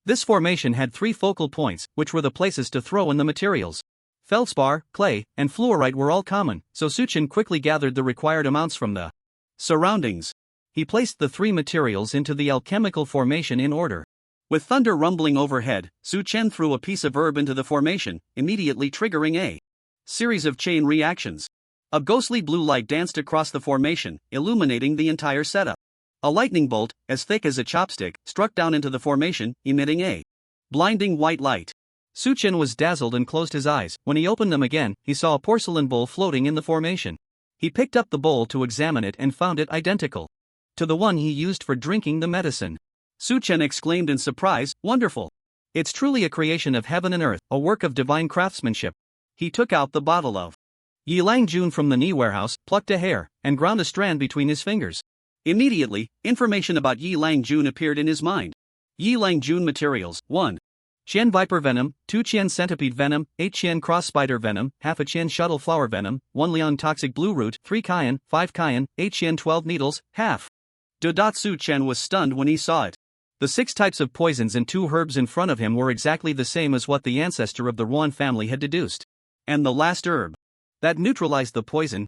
This formation had 3 focal points, which were the places to throw in the materials. Feldspar, clay, and fluorite were all common, so Suchen quickly gathered the required amounts from the surroundings. He placed the 3 materials into the alchemical formation in order. With thunder rumbling overhead, Suchen threw a piece of herb into the formation, immediately triggering a series of chain reactions. A ghostly blue light danced across the formation, illuminating the entire setup. A lightning bolt, as thick as a chopstick, struck down into the formation, emitting a blinding white light. Suchen was dazzled and closed his eyes. When he opened them again, he saw a porcelain bowl floating in the formation. He picked up the bowl to examine it and found it identical to the one he used for drinking the medicine. Suchen exclaimed in surprise, "Wonderful! It's truly a creation of heaven and earth, a work of divine craftsmanship." He took out the bottle of Yilang Jun from the knee warehouse, plucked a hair, and ground a strand between his fingers. Immediately, information about Yilang Jun appeared in his mind. Yilang Jun materials: 1. Qian viper venom, 2 Qian centipede venom, 8 Qian cross spider venom, half a Qian shuttle flower venom, 1 Liang toxic blue root, 3 cayenne, 5 cayenne, 8 Qian 12 needles, half. Dodatsu Chen was stunned when he saw it. The 6 types of poisons and 2 herbs in front of him were exactly the same as what the ancestor of the Yuan family had deduced. And the last herb that neutralized the poison,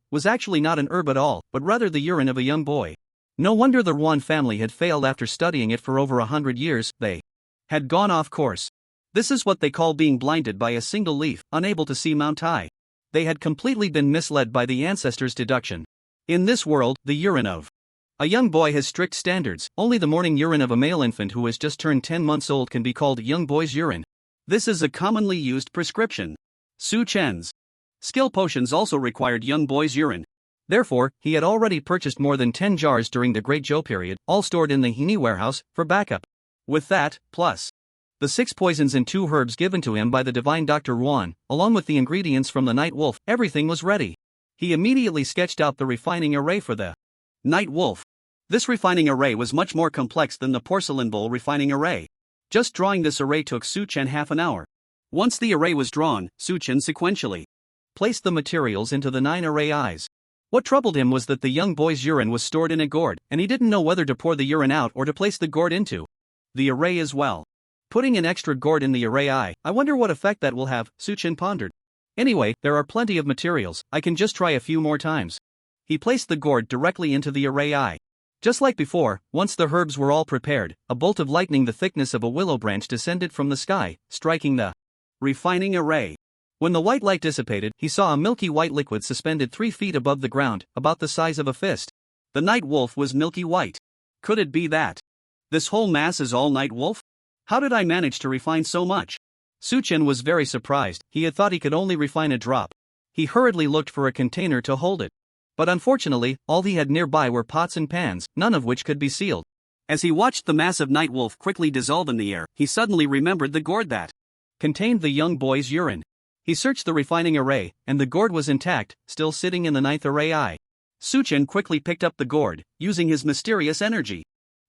was actually not an herb at all, but rather the urine of a young boy. No wonder the Yuan family had failed after studying it for over 100 years, they had gone off course. This is what they call being blinded by a single leaf, unable to see Mount Tai. They had completely been misled by the ancestors' deduction. In this world, the urine of a young boy has strict standards. Only the morning urine of a male infant who has just turned 10 months old can be called young boy's urine. This is a commonly used prescription. Su Chen's skill potions also required young boy's urine. Therefore, he had already purchased more than 10 jars during the Great Zhou period, all stored in the Hini warehouse, for backup. With that, plus the 6 poisons and 2 herbs given to him by the divine Dr. Yuan, along with the ingredients from the Night Wolf, everything was ready. He immediately sketched out the refining array for the Night Wolf. This refining array was much more complex than the porcelain bowl refining array. Just drawing this array took Su Chen half an hour. Once the array was drawn, Su Chen sequentially placed the materials into the 9 array eyes. What troubled him was that the young boy's urine was stored in a gourd, and he didn't know whether to pour the urine out or to place the gourd into the array as well. Putting an extra gourd in the array eye, I wonder what effect that will have, Su Chen pondered. Anyway, there are plenty of materials, I can just try a few more times. He placed the gourd directly into the array eye. Just like before, once the herbs were all prepared, a bolt of lightning the thickness of a willow branch descended from the sky, striking the refining array. When the white light dissipated, he saw a milky white liquid suspended 3 feet above the ground, about the size of a fist. The Night Wolf was milky white. Could it be that this whole mass is all Night Wolf? How did I manage to refine so much? Su Chen was very surprised. He had thought he could only refine a drop. He hurriedly looked for a container to hold it. But unfortunately, all he had nearby were pots and pans, none of which could be sealed. As he watched the massive Night Wolf quickly dissolve in the air, he suddenly remembered the gourd that contained the young boy's urine. He searched the refining array, and the gourd was intact, still sitting in the 9th array eye. Su Chen quickly picked up the gourd, using his mysterious energy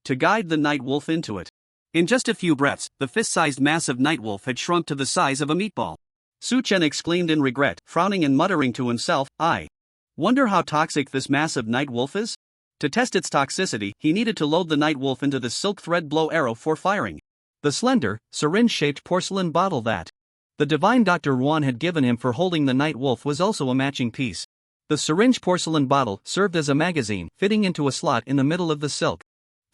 to guide the Night Wolf into it. In just a few breaths, the fist-sized mass of Night Wolf had shrunk to the size of a meatball. Su Chen exclaimed in regret, frowning and muttering to himself, "I wonder how toxic this massive Night Wolf is?" To test its toxicity, he needed to load the Night Wolf into the silk thread blow arrow for firing. The slender, syringe-shaped porcelain bottle that the divine Dr. Yuan had given him for holding the Night Wolf was also a matching piece. The syringe porcelain bottle served as a magazine, fitting into a slot in the middle of the silk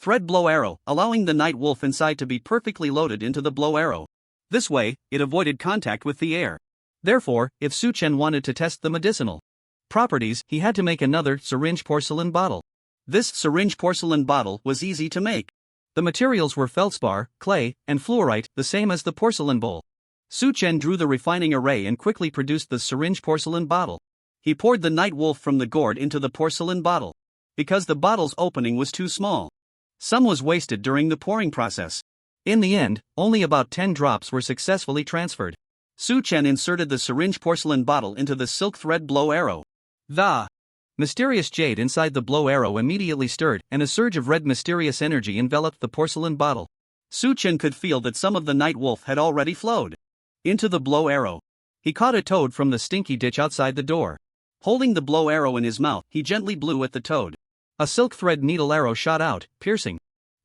thread blow arrow, allowing the Night Wolf inside to be perfectly loaded into the blow arrow. This way, it avoided contact with the air. Therefore, if Su Chen wanted to test the medicinal properties, he had to make another syringe porcelain bottle. This syringe porcelain bottle was easy to make. The materials were feldspar, clay, and fluorite, the same as the porcelain bowl. Su Chen drew the refining array and quickly produced the syringe porcelain bottle. He poured the Night Wolf from the gourd into the porcelain bottle. Because the bottle's opening was too small, some was wasted during the pouring process. In the end, only about 10 drops were successfully transferred. Su Chen inserted the syringe porcelain bottle into the silk thread blow arrow. The mysterious jade inside the blow arrow immediately stirred, and a surge of red mysterious energy enveloped the porcelain bottle. Su Chen could feel that some of the Night Wolf had already flowed into the blow arrow. He caught a toad from the stinky ditch outside the door. Holding the blow arrow in his mouth, he gently blew at the toad. A silk thread needle arrow shot out, piercing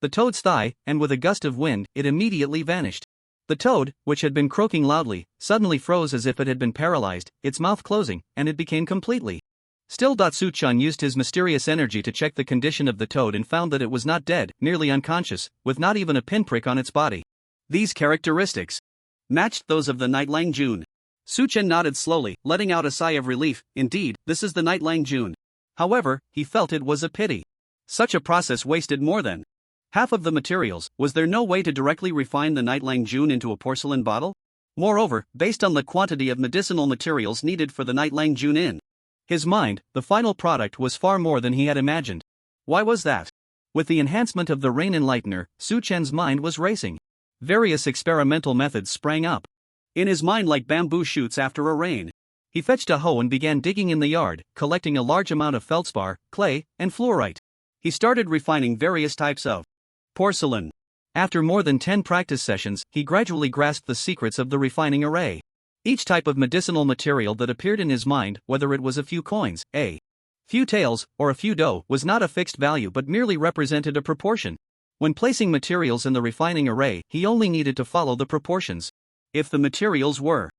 the toad's thigh, and with a gust of wind, it immediately vanished. The toad, which had been croaking loudly, suddenly froze as if it had been paralyzed, its mouth closing, and it became completely still. Suchan used his mysterious energy to check the condition of the toad and found that it was not dead, merely unconscious, with not even a pinprick on its body. These characteristics matched those of the Night Lang Jun. Suchen nodded slowly, letting out a sigh of relief. Indeed, this is the Night Lang Jun. However, he felt it was a pity. Such a process wasted more than half of the materials. Was there no way to directly refine the Night Lang Jun into a porcelain bottle? Moreover, based on the quantity of medicinal materials needed for the Night Lang Jun in his mind, the final product was far more than he had imagined. Why was that? With the enhancement of the Rain Enlightener, Suchen's mind was racing. Various experimental methods sprang up in his mind like bamboo shoots after a rain. He fetched a hoe and began digging in the yard, collecting a large amount of feldspar, clay, and fluorite. He started refining various types of porcelain. After more than 10 practice sessions, he gradually grasped the secrets of the refining array. Each type of medicinal material that appeared in his mind, whether it was a few coins, a few taels, or a few dough, was not a fixed value but merely represented a proportion. When placing materials in the refining array, he only needed to follow the proportions. If the materials were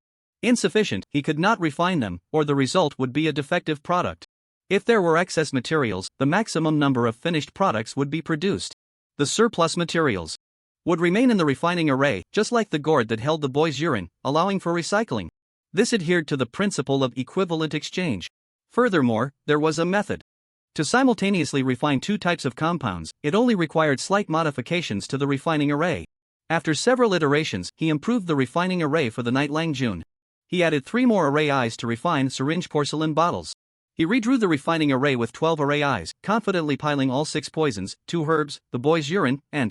insufficient, he could not refine them, or the result would be a defective product. If there were excess materials, the maximum number of finished products would be produced. The surplus materials would remain in the refining array, just like the gourd that held the boy's urine, allowing for recycling. This adhered to the principle of equivalent exchange. Furthermore, there was a method to simultaneously refine two types of compounds. It only required slight modifications to the refining array. After several iterations, he improved the refining array for the Night Lang Jun. He added 3 more array eyes to refine syringe porcelain bottles. He redrew the refining array with 12 array eyes, confidently piling all 6 poisons, 2 herbs, the boy's urine, and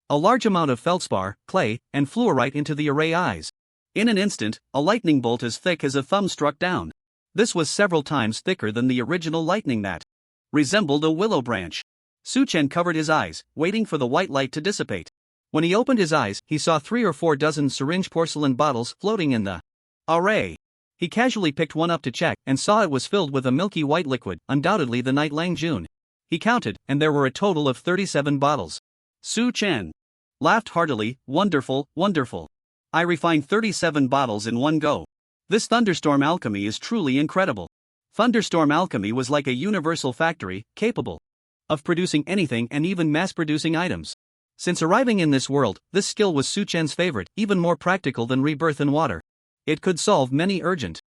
a large amount of feldspar, clay, and fluorite into the array eyes. In an instant, a lightning bolt as thick as a thumb struck down. This was several times thicker than the original lightning that resembled a willow branch. Suchen covered his eyes, waiting for the white light to dissipate. When he opened his eyes, he saw 3 or 4 dozen syringe porcelain bottles floating in the array. He casually picked one up to check and saw it was filled with a milky white liquid, undoubtedly the Night Lang Jun. He counted, and there were a total of 37 bottles. Suchen laughed heartily. Wonderful, wonderful. I refined 37 bottles in one go. This thunderstorm alchemy is truly incredible. Thunderstorm alchemy was like a universal factory, capable of producing anything and even mass-producing items. Since arriving in this world, this skill was Suchen's favorite, even more practical than rebirth in water. It could solve many urgent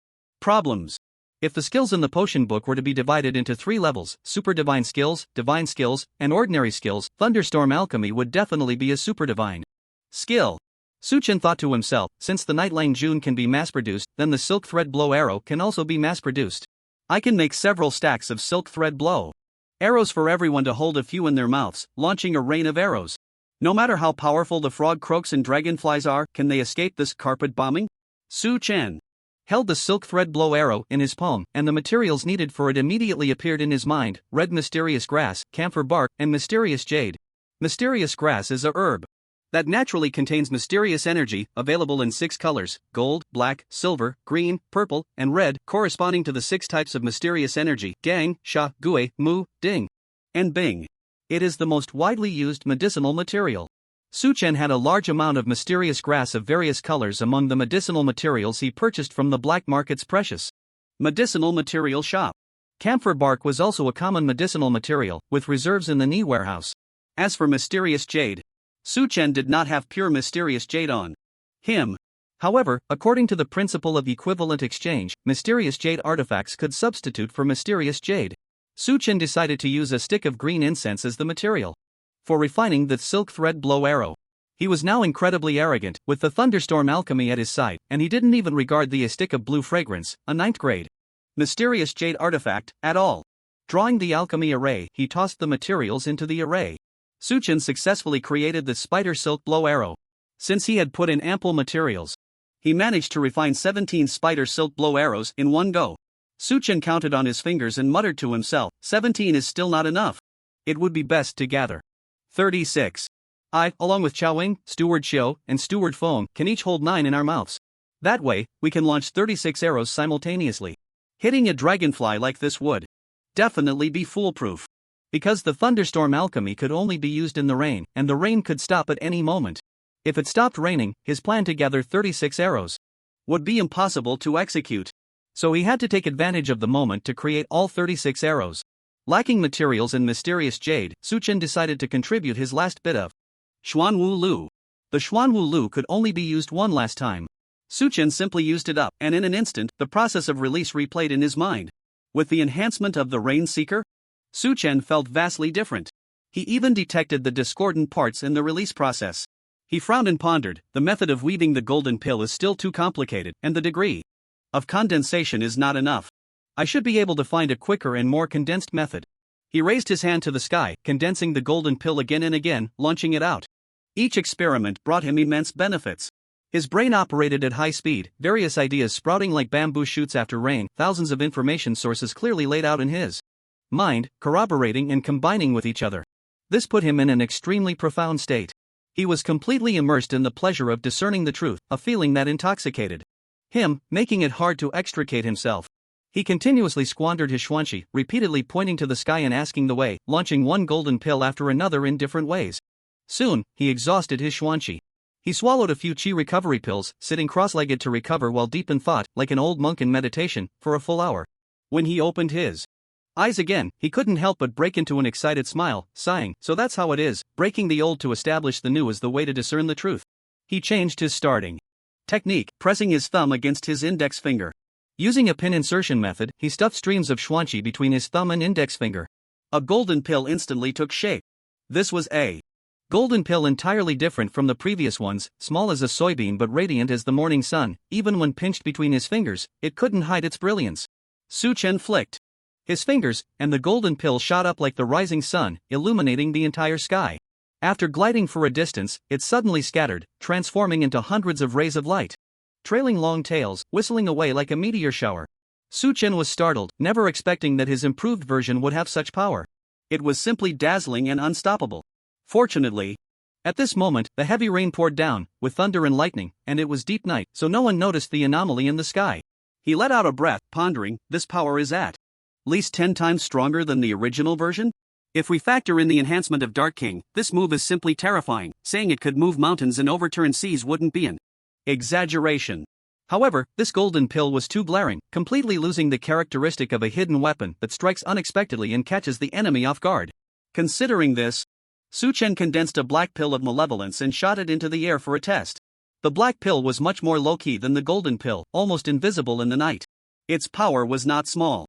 problems. If the skills in the potion book were to be divided into 3 levels, super divine skills, and ordinary skills, thunderstorm alchemy would definitely be a super divine skill. Suchen thought to himself, since the Night Lang Jun can be mass-produced, then the silk thread blow arrow can also be mass-produced. I can make several stacks of silk thread blow arrows for everyone to hold a few in their mouths, launching a rain of arrows. No matter how powerful the frog croaks and dragonflies are, can they escape this carpet bombing? Suchen held the silk thread blow arrow in his palm, and the materials needed for it immediately appeared in his mind: red mysterious grass, camphor bark, and mysterious jade. Mysterious grass is a herb that naturally contains mysterious energy, available in 6 colors: gold, black, silver, green, purple, and red, corresponding to the 6 types of mysterious energy: Gang, Sha, Gui, Mu, Ding, and Bing. It is the most widely used medicinal material. Suchen had a large amount of mysterious grass of various colors among the medicinal materials he purchased from the black market's precious medicinal material shop. Camphor bark was also a common medicinal material, with reserves in the Ni warehouse. As for mysterious jade, Suchen did not have pure mysterious jade on him. However, according to the principle of equivalent exchange, mysterious jade artifacts could substitute for mysterious jade. Suchen decided to use a stick of green incense as the material for refining the silk thread blow arrow. He was now incredibly arrogant, with the thunderstorm alchemy at his side, and he didn't even regard the stick of blue fragrance, a 9th grade mysterious jade artifact, at all. Drawing the alchemy array, he tossed the materials into the array. Suchen successfully created the spider silk blow arrow. Since he had put in ample materials, he managed to refine 17 spider silk blow arrows in one go. Suchen counted on his fingers and muttered to himself, 17 is still not enough. It would be best to gather 36. I, along with Chaowing, Steward Xiao, and Steward Feng, can each hold 9 in our mouths. That way, we can launch 36 arrows simultaneously. Hitting a dragonfly like this would definitely be foolproof. Because the thunderstorm alchemy could only be used in the rain, and the rain could stop at any moment. If it stopped raining, his plan to gather 36 arrows would be impossible to execute. So he had to take advantage of the moment to create all 36 arrows. Lacking materials in mysterious jade, Suchen decided to contribute his last bit of Xuanwu Lu. The Xuanwu Lu could only be used one last time. Suchen simply used it up, and in an instant, the process of release replayed in his mind. With the enhancement of the Rain Seeker, Suchen felt vastly different. He even detected the discordant parts in the release process. He frowned and pondered, the method of weaving the golden pill is still too complicated, and the degree of condensation is not enough. I should be able to find a quicker and more condensed method. He raised his hand to the sky, condensing the golden pill again and again, launching it out. Each experiment brought him immense benefits. His brain operated at high speed, various ideas sprouting like bamboo shoots after rain, thousands of information sources clearly laid out in his mind, corroborating and combining with each other. This put him in an extremely profound state. He was completely immersed in the pleasure of discerning the truth, a feeling that intoxicated him, making it hard to extricate himself. He continuously squandered his xuanqi, repeatedly pointing to the sky and asking the way, launching one golden pill after another in different ways. Soon, he exhausted his xuanqi. He swallowed a few qi recovery pills, sitting cross-legged to recover while deep in thought, like an old monk in meditation, for a full hour. When he opened his eyes again, he couldn't help but break into an excited smile, sighing, so that's how it is, breaking the old to establish the new is the way to discern the truth. He changed his starting technique, pressing his thumb against his index finger. Using a pin insertion method, he stuffed streams of xuanqi between his thumb and index finger. A golden pill instantly took shape. This was a golden pill entirely different from the previous ones, small as a soybean but radiant as the morning sun. Even when pinched between his fingers, it couldn't hide its brilliance. Suchen flicked his fingers, and the golden pill shot up like the rising sun, illuminating the entire sky. After gliding for a distance, it suddenly scattered, transforming into hundreds of rays of light, trailing long tails, whistling away like a meteor shower. Suchen was startled, never expecting that his improved version would have such power. It was simply dazzling and unstoppable. Fortunately, at this moment, the heavy rain poured down, with thunder and lightning, and it was deep night, so no one noticed the anomaly in the sky. He let out a breath, pondering, this power is at least 10 times stronger than the original version? If we factor in the enhancement of Dark King, this move is simply terrifying. Saying it could move mountains and overturn seas wouldn't be an exaggeration. However, this golden pill was too glaring, completely losing the characteristic of a hidden weapon that strikes unexpectedly and catches the enemy off guard. Considering this, Suchen condensed a black pill of malevolence and shot it into the air for a test. The black pill was much more low-key than the golden pill, almost invisible in the night. Its power was not small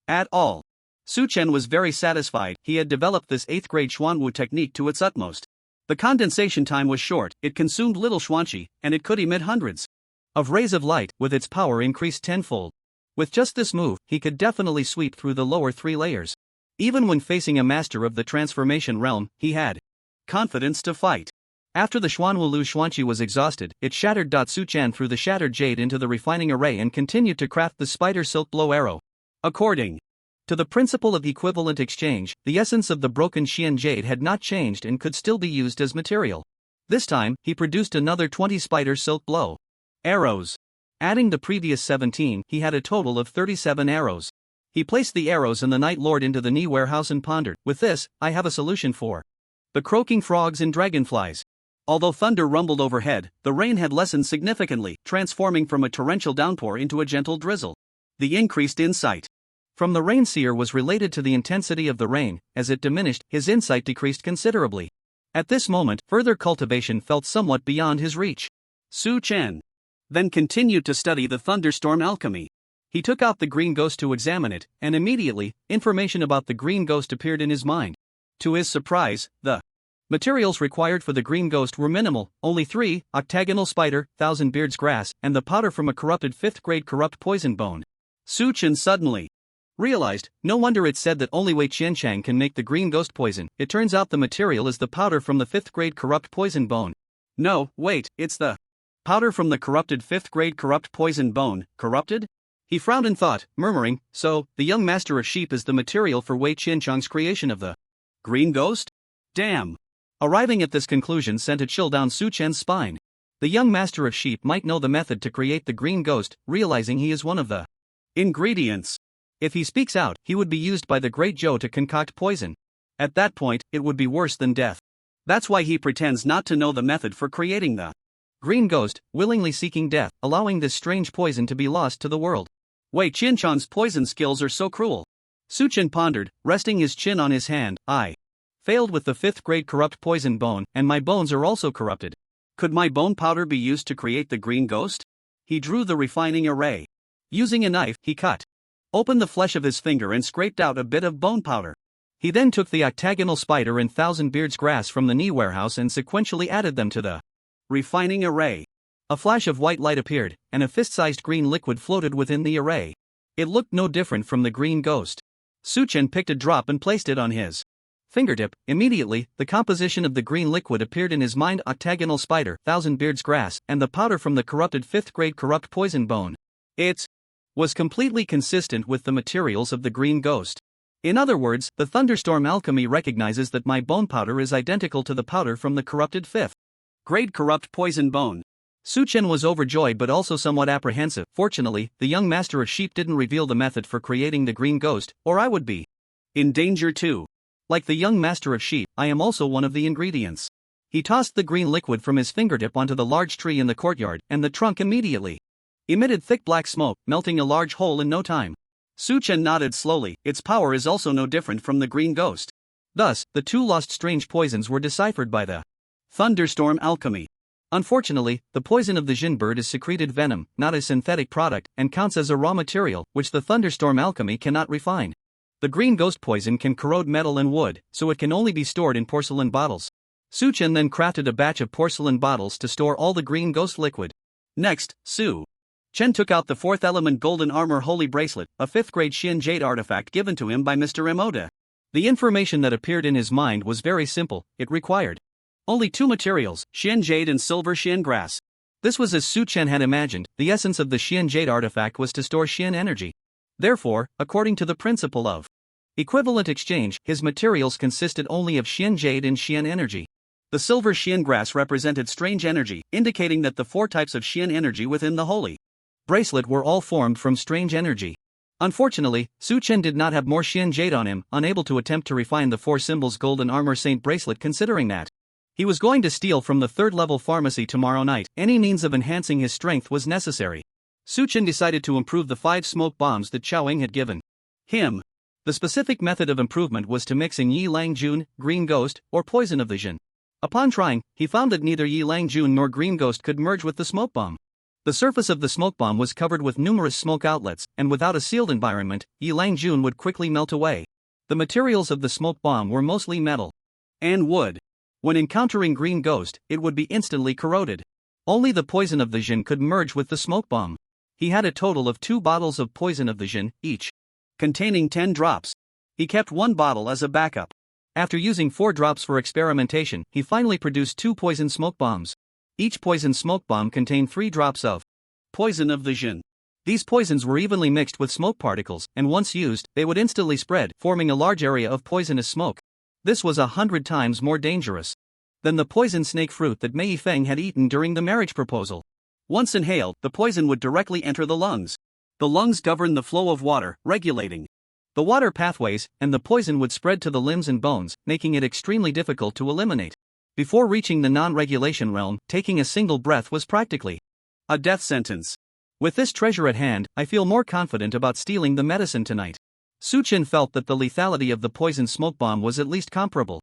at all. Suchen was very satisfied. He had developed this 8th grade Xuanwu technique to its utmost. The condensation time was short, it consumed little xuanqi, and it could emit hundreds of rays of light, with its power increased tenfold. With just this move, he could definitely sweep through the lower 3 layers. Even when facing a master of the transformation realm, he had confidence to fight. After the Xuanwu Lu xuanqi was exhausted, it shattered. Suchen threw the shattered jade into the refining array and continued to craft the spider silk blow arrow. According to the principle of equivalent exchange, the essence of the broken Xian jade had not changed and could still be used as material. This time, he produced another 20 spider silk blow arrows. Adding the previous 17, he had a total of 37 arrows. He placed the arrows and the Night Lord into the Ni warehouse and pondered, with this, I have a solution for the croaking frogs and dragonflies. Although thunder rumbled overhead, the rain had lessened significantly, transforming from a torrential downpour into a gentle drizzle. The increased insight from the rain seer was related to the intensity of the rain. As it diminished, his insight decreased considerably. At this moment, further cultivation felt somewhat beyond his reach. Suchen then continued to study the thunderstorm alchemy. He took out the green ghost to examine it, and immediately, information about the green ghost appeared in his mind. To his surprise, the materials required for the green ghost were minimal, only 3, octagonal spider, thousand beards grass, and the powder from a corrupted 5th grade corrupt poison bone. Suchen suddenly realized, no wonder it said that only Wei Qianchang can make the green ghost poison. It turns out the material is the powder from the 5th grade corrupt poison bone. No, wait, it's the powder from the corrupted 5th grade corrupt poison bone. Corrupted? He frowned in thought, murmuring, so, the young master of sheep is the material for Wei Qianchang's creation of the green ghost? Damn. Arriving at this conclusion sent a chill down Suchen's spine. The young master of sheep might know the method to create the green ghost, realizing he is one of the ingredients. If he speaks out, he would be used by the great Zhou to concoct poison. At that point, it would be worse than death. That's why he pretends not to know the method for creating the green ghost, willingly seeking death, allowing this strange poison to be lost to the world. Wei Qinchan's poison skills are so cruel. Suchen pondered, resting his chin on his hand. I failed with the 5th grade corrupt poison bone, and my bones are also corrupted. Could my bone powder be used to create the green ghost? He drew the refining array. Using a knife, he cut open the flesh of his finger and scraped out a bit of bone powder. He then took the octagonal spider and thousand beards grass from the knee warehouse and sequentially added them to the refining array. A flash of white light appeared, and a fist-sized green liquid floated within the array. It looked no different from the green ghost. Suchen picked a drop and placed it on his fingertip. Immediately, the composition of the green liquid appeared in his mind: octagonal spider, thousand beards grass, and the powder from the corrupted 5th grade corrupt poison bone. It was completely consistent with the materials of the green ghost. In other words, the thunderstorm alchemy recognizes that my bone powder is identical to the powder from the corrupted 5th grade corrupt poison bone. Suchen was overjoyed but also somewhat apprehensive. Fortunately, the young master of sheep didn't reveal the method for creating the green ghost, or I would be in danger too. Like the young master of sheep, I am also one of the ingredients. He tossed the green liquid from his fingertip onto the large tree in the courtyard, and the trunk immediately emitted thick black smoke, melting a large hole in no time. Suchen nodded slowly. Its power is also no different from the green ghost. Thus, the two lost strange poisons were deciphered by the thunderstorm alchemy. Unfortunately, the poison of the Jin bird is secreted venom, not a synthetic product, and counts as a raw material, which the thunderstorm alchemy cannot refine. The green ghost poison can corrode metal and wood, so it can only be stored in porcelain bottles. Suchen then crafted a batch of porcelain bottles to store all the green ghost liquid. Next, Su Chen took out the 4th element golden armor holy bracelet, a 5th grade Xian jade artifact given to him by Mr. Emoda. The information that appeared in his mind was very simple. It required only 2 materials, Xian jade and silver Xian grass. This was as Su Chen had imagined. The essence of the Xian jade artifact was to store Xian energy. Therefore, according to the principle of equivalent exchange, his materials consisted only of Xian jade and Xian energy. The silver Xian grass represented strange energy, indicating that the 4 types of Xian energy within the holy bracelet were all formed from strange energy. Unfortunately, Su Chen did not have more Xian jade on him, unable to attempt to refine the 4 symbols golden armor saint bracelet, considering that he was going to steal from the 3rd level pharmacy tomorrow night. Any means of enhancing his strength was necessary. Su Chen decided to improve the 5 smoke bombs that Chao Eng had given him. The specific method of improvement was to mix in Yi Lang Jun, green ghost, or poison of the Jin. Upon trying, he found that neither Yi Lang Jun nor green ghost could merge with the smoke bomb. The surface of the smoke bomb was covered with numerous smoke outlets, and without a sealed environment, Yi Lang Jun would quickly melt away. The materials of the smoke bomb were mostly metal and wood. When encountering green ghost, it would be instantly corroded. Only the poison of the Jin could merge with the smoke bomb. He had a total of 2 bottles of poison of the Jin, each containing 10 drops. He kept 1 bottle as a backup. After using 4 drops for experimentation, he finally produced 2 poison smoke bombs. Each poison smoke bomb contained 3 drops of poison of the Jin. These poisons were evenly mixed with smoke particles, and once used, they would instantly spread, forming a large area of poisonous smoke. This was 100 times more dangerous than the poison snake fruit that Mei Feng had eaten during the marriage proposal. Once inhaled, the poison would directly enter the lungs. The lungs govern the flow of water, regulating the water pathways, and the poison would spread to the limbs and bones, making it extremely difficult to eliminate. Before reaching the non-regulation realm, taking a single breath was practically a death sentence. With this treasure at hand, I feel more confident about stealing the medicine tonight. Su Chen felt that the lethality of the poison smoke bomb was at least comparable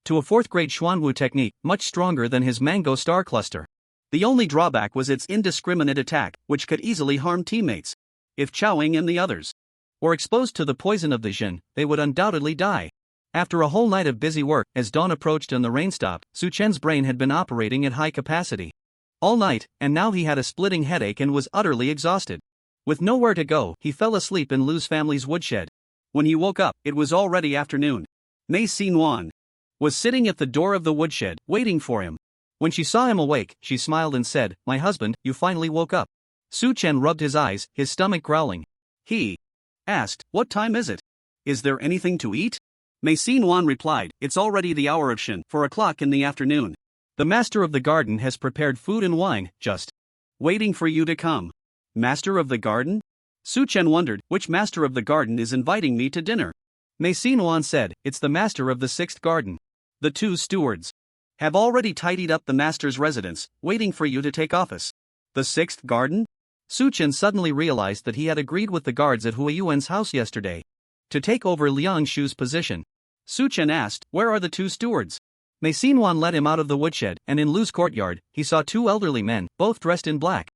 to a 4th grade Xuanwu technique, much stronger than his mango star cluster. The only drawback was its indiscriminate attack, which could easily harm teammates. If Chao Eng and the others were exposed to the poison of the Jin, they would undoubtedly die. After a whole night of busy work, as dawn approached and the rain stopped, Su Chen's brain had been operating at high capacity all night, and now he had a splitting headache and was utterly exhausted. With nowhere to go, he fell asleep in Lu's family's woodshed. When he woke up, it was already afternoon. Mei Yuan was sitting at the door of the woodshed, waiting for him. When she saw him awake, she smiled and said, "My husband, you finally woke up." Su Chen rubbed his eyes, his stomach growling. He asked, "What time is it? Is there anything to eat?" Mei Yuan replied, "It's already the hour of Shin, 4 o'clock in the afternoon. The master of the garden has prepared food and wine, just waiting for you to come." Master of the garden? Su Chen wondered, which master of the garden is inviting me to dinner? Yuan said, "It's the master of the sixth garden. The two stewards have already tidied up the master's residence, waiting for you to take office." The sixth garden? Chen suddenly realized that he had agreed with the guards at Yuan's house yesterday to take over Liang Shu's position. Chen asked, "Where are the two stewards?" Yuan led him out of the woodshed, and in Lu's courtyard, he saw two elderly men, both dressed in black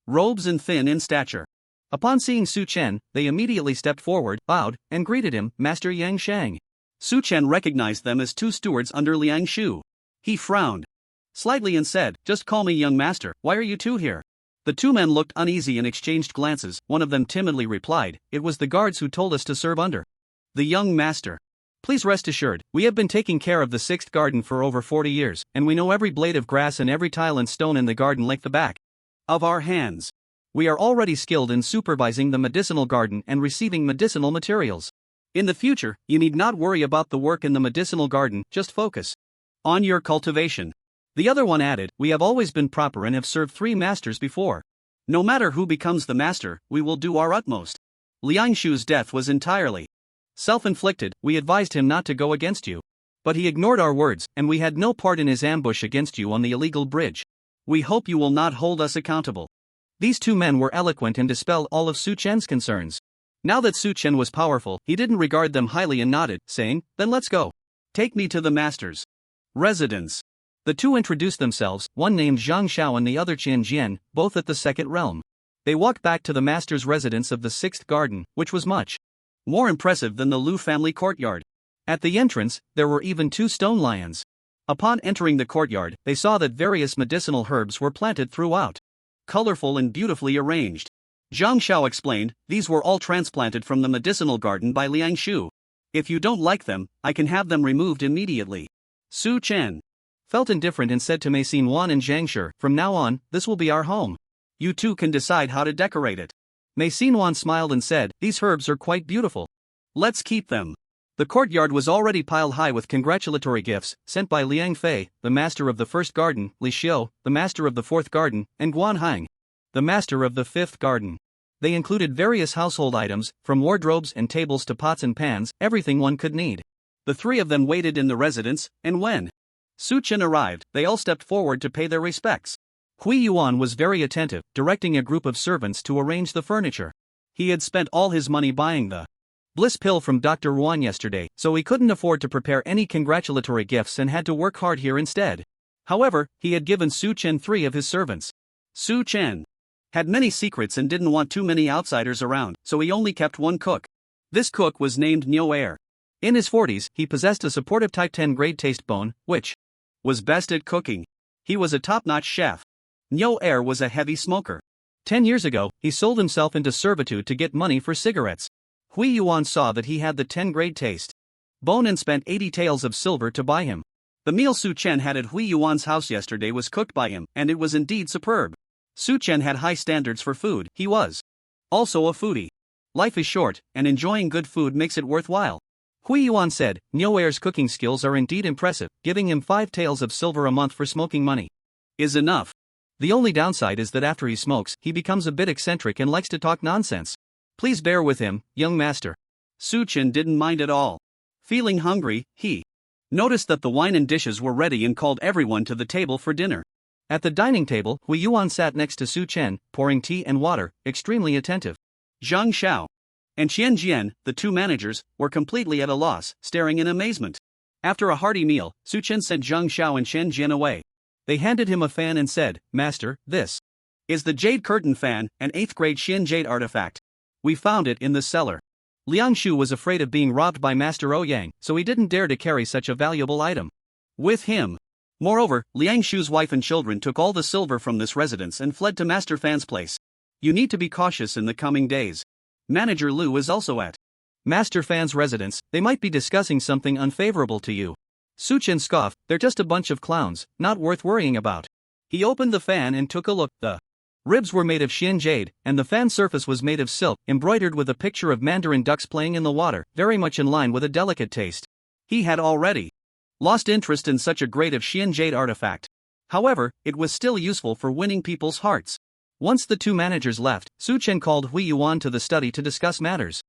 robes and thin in stature. Upon seeing Chen, they immediately stepped forward, bowed, and greeted him, "Master Yang Shang." Chen recognized them as two stewards under Liang Shu. He frowned slightly and said, "Just call me young master, why are you two here?" The two men looked uneasy and exchanged glances. One of them timidly replied, "It was the guards who told us to serve under the young master. Please rest assured, we have been taking care of the sixth garden for over 40 years, and we know every blade of grass and every tile and stone in the garden like the back of our hands. We are already skilled in supervising the medicinal garden and receiving medicinal materials. In the future, you need not worry about the work in the medicinal garden, just focus on your cultivation." The other one added, "We have always been proper and have served 3 masters before. No matter who becomes the master, we will do our utmost. Liang Shu's death was entirely self-inflicted. We advised him not to go against you. But he ignored our words, and we had no part in his ambush against you on the illegal bridge. We hope you will not hold us accountable." These two men were eloquent and dispelled all of Chen's concerns. Now that Chen was powerful, he didn't regard them highly and nodded, saying, "Then let's go. Take me to the master's residence." The two introduced themselves, one named Zhang Xiao and the other Qian Jian, both at the second realm. They walked back to the master's residence of the sixth garden, which was much more impressive than the Lu family courtyard. At the entrance, there were even 2 stone lions. Upon entering the courtyard, they saw that various medicinal herbs were planted throughout, colorful and beautifully arranged. Zhang Xiao explained, "These were all transplanted from the medicinal garden by Liang Shu. If you don't like them, I can have them removed immediately." Chen felt indifferent and said to Yuan and Zhang Shi, "From now on, this will be our home. You two can decide how to decorate it." Yuan smiled and said, "These herbs are quite beautiful. Let's keep them." The courtyard was already piled high with congratulatory gifts, sent by Liang Fei, the master of the first garden, Li Xiu, the master of the fourth garden, and Guan Hang, the master of the fifth garden. They included various household items, from wardrobes and tables to pots and pans, everything one could need. The 3 of them waited in the residence, and when Chen arrived, they all stepped forward to pay their respects. Yuan was very attentive, directing a group of servants to arrange the furniture. He had spent all his money buying the bliss pill from Dr. Yuan yesterday, so he couldn't afford to prepare any congratulatory gifts and had to work hard here instead. However, he had given Chen 3 of his servants. Chen had many secrets and didn't want too many outsiders around, so he only kept one cook. This cook was named Nyo. In his 40s, he possessed a supportive type 10 grade taste bone, which was best at cooking. He was a top-notch chef. Nyo was a heavy smoker. 10 years ago, he sold himself into servitude to get money for cigarettes. Yuan saw that he had the 10 grade taste bone and spent 80 taels of silver to buy him. The meal Chen had at Yuan's house yesterday was cooked by him, and it was indeed superb. Chen had high standards for food. He was also a foodie. Life is short, and enjoying good food makes it worthwhile. Yuan said, "Nyo's cooking skills are indeed impressive. Giving him 5 taels of silver a month for smoking money is enough. The only downside is that after he smokes, he becomes a bit eccentric and likes to talk nonsense. Please bear with him, young master." Chen didn't mind at all. Feeling hungry, he noticed that the wine and dishes were ready and called everyone to the table for dinner. At the dining table, Yuan sat next to Chen, pouring tea and water, extremely attentive. Zhang Xiao and Qian Jian, the 2 managers, were completely at a loss, staring in amazement. After a hearty meal, Chen sent Zhang Xiao and Qian Jian away. They handed him a fan and said, "Master, this is the Jade Curtain Fan, an 8th grade Xian Jade artifact. We found it in the cellar." Liang Shu was afraid of being robbed by Master Ouyang, so he didn't dare to carry such a valuable item with him. Moreover, Liang Shu's wife and children took all the silver from this residence and fled to Master Fan's place. You need to be cautious in the coming days. Manager Lu is also at Master Fan's residence. They might be discussing something unfavorable to you. Chen scoffed, "They're just a bunch of clowns, not worth worrying about." He opened the fan and took a look. The ribs were made of Xian jade, and the fan surface was made of silk, embroidered with a picture of mandarin ducks playing in the water, very much in line with a delicate taste. He had already lost interest in such a grade of Xian jade artifact. However, it was still useful for winning people's hearts. Once the 2 managers left, Chen called Yuan to the study to discuss matters.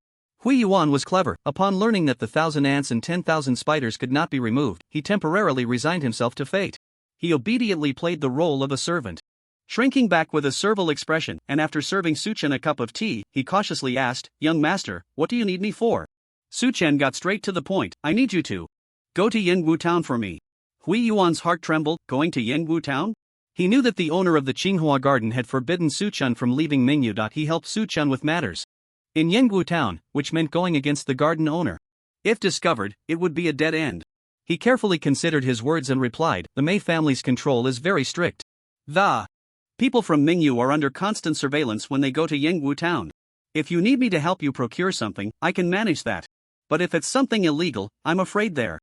Yuan was clever. Upon learning that the 1,000 ants and 10,000 spiders could not be removed, he temporarily resigned himself to fate. He obediently played the role of a servant. Shrinking back with a servile expression, and after serving Suchen a cup of tea, he cautiously asked, "Young master, what do you need me for?" Suchen got straight to the point. "I need you to go to Yingwu town for me." Yuan's heart trembled. Going to Yingwu town? He knew that the owner of the Tsinghua garden had forbidden Suchen from leaving Mingyu. He helped Suchen with matters in Yingwu town, which meant going against the garden owner. If discovered, it would be a dead end. He carefully considered his words and replied, "The Mei family's control is very strict. The people from Mingyu are under constant surveillance when they go to Yingwu town. If you need me to help you procure something, I can manage that. But if it's something illegal, I'm afraid there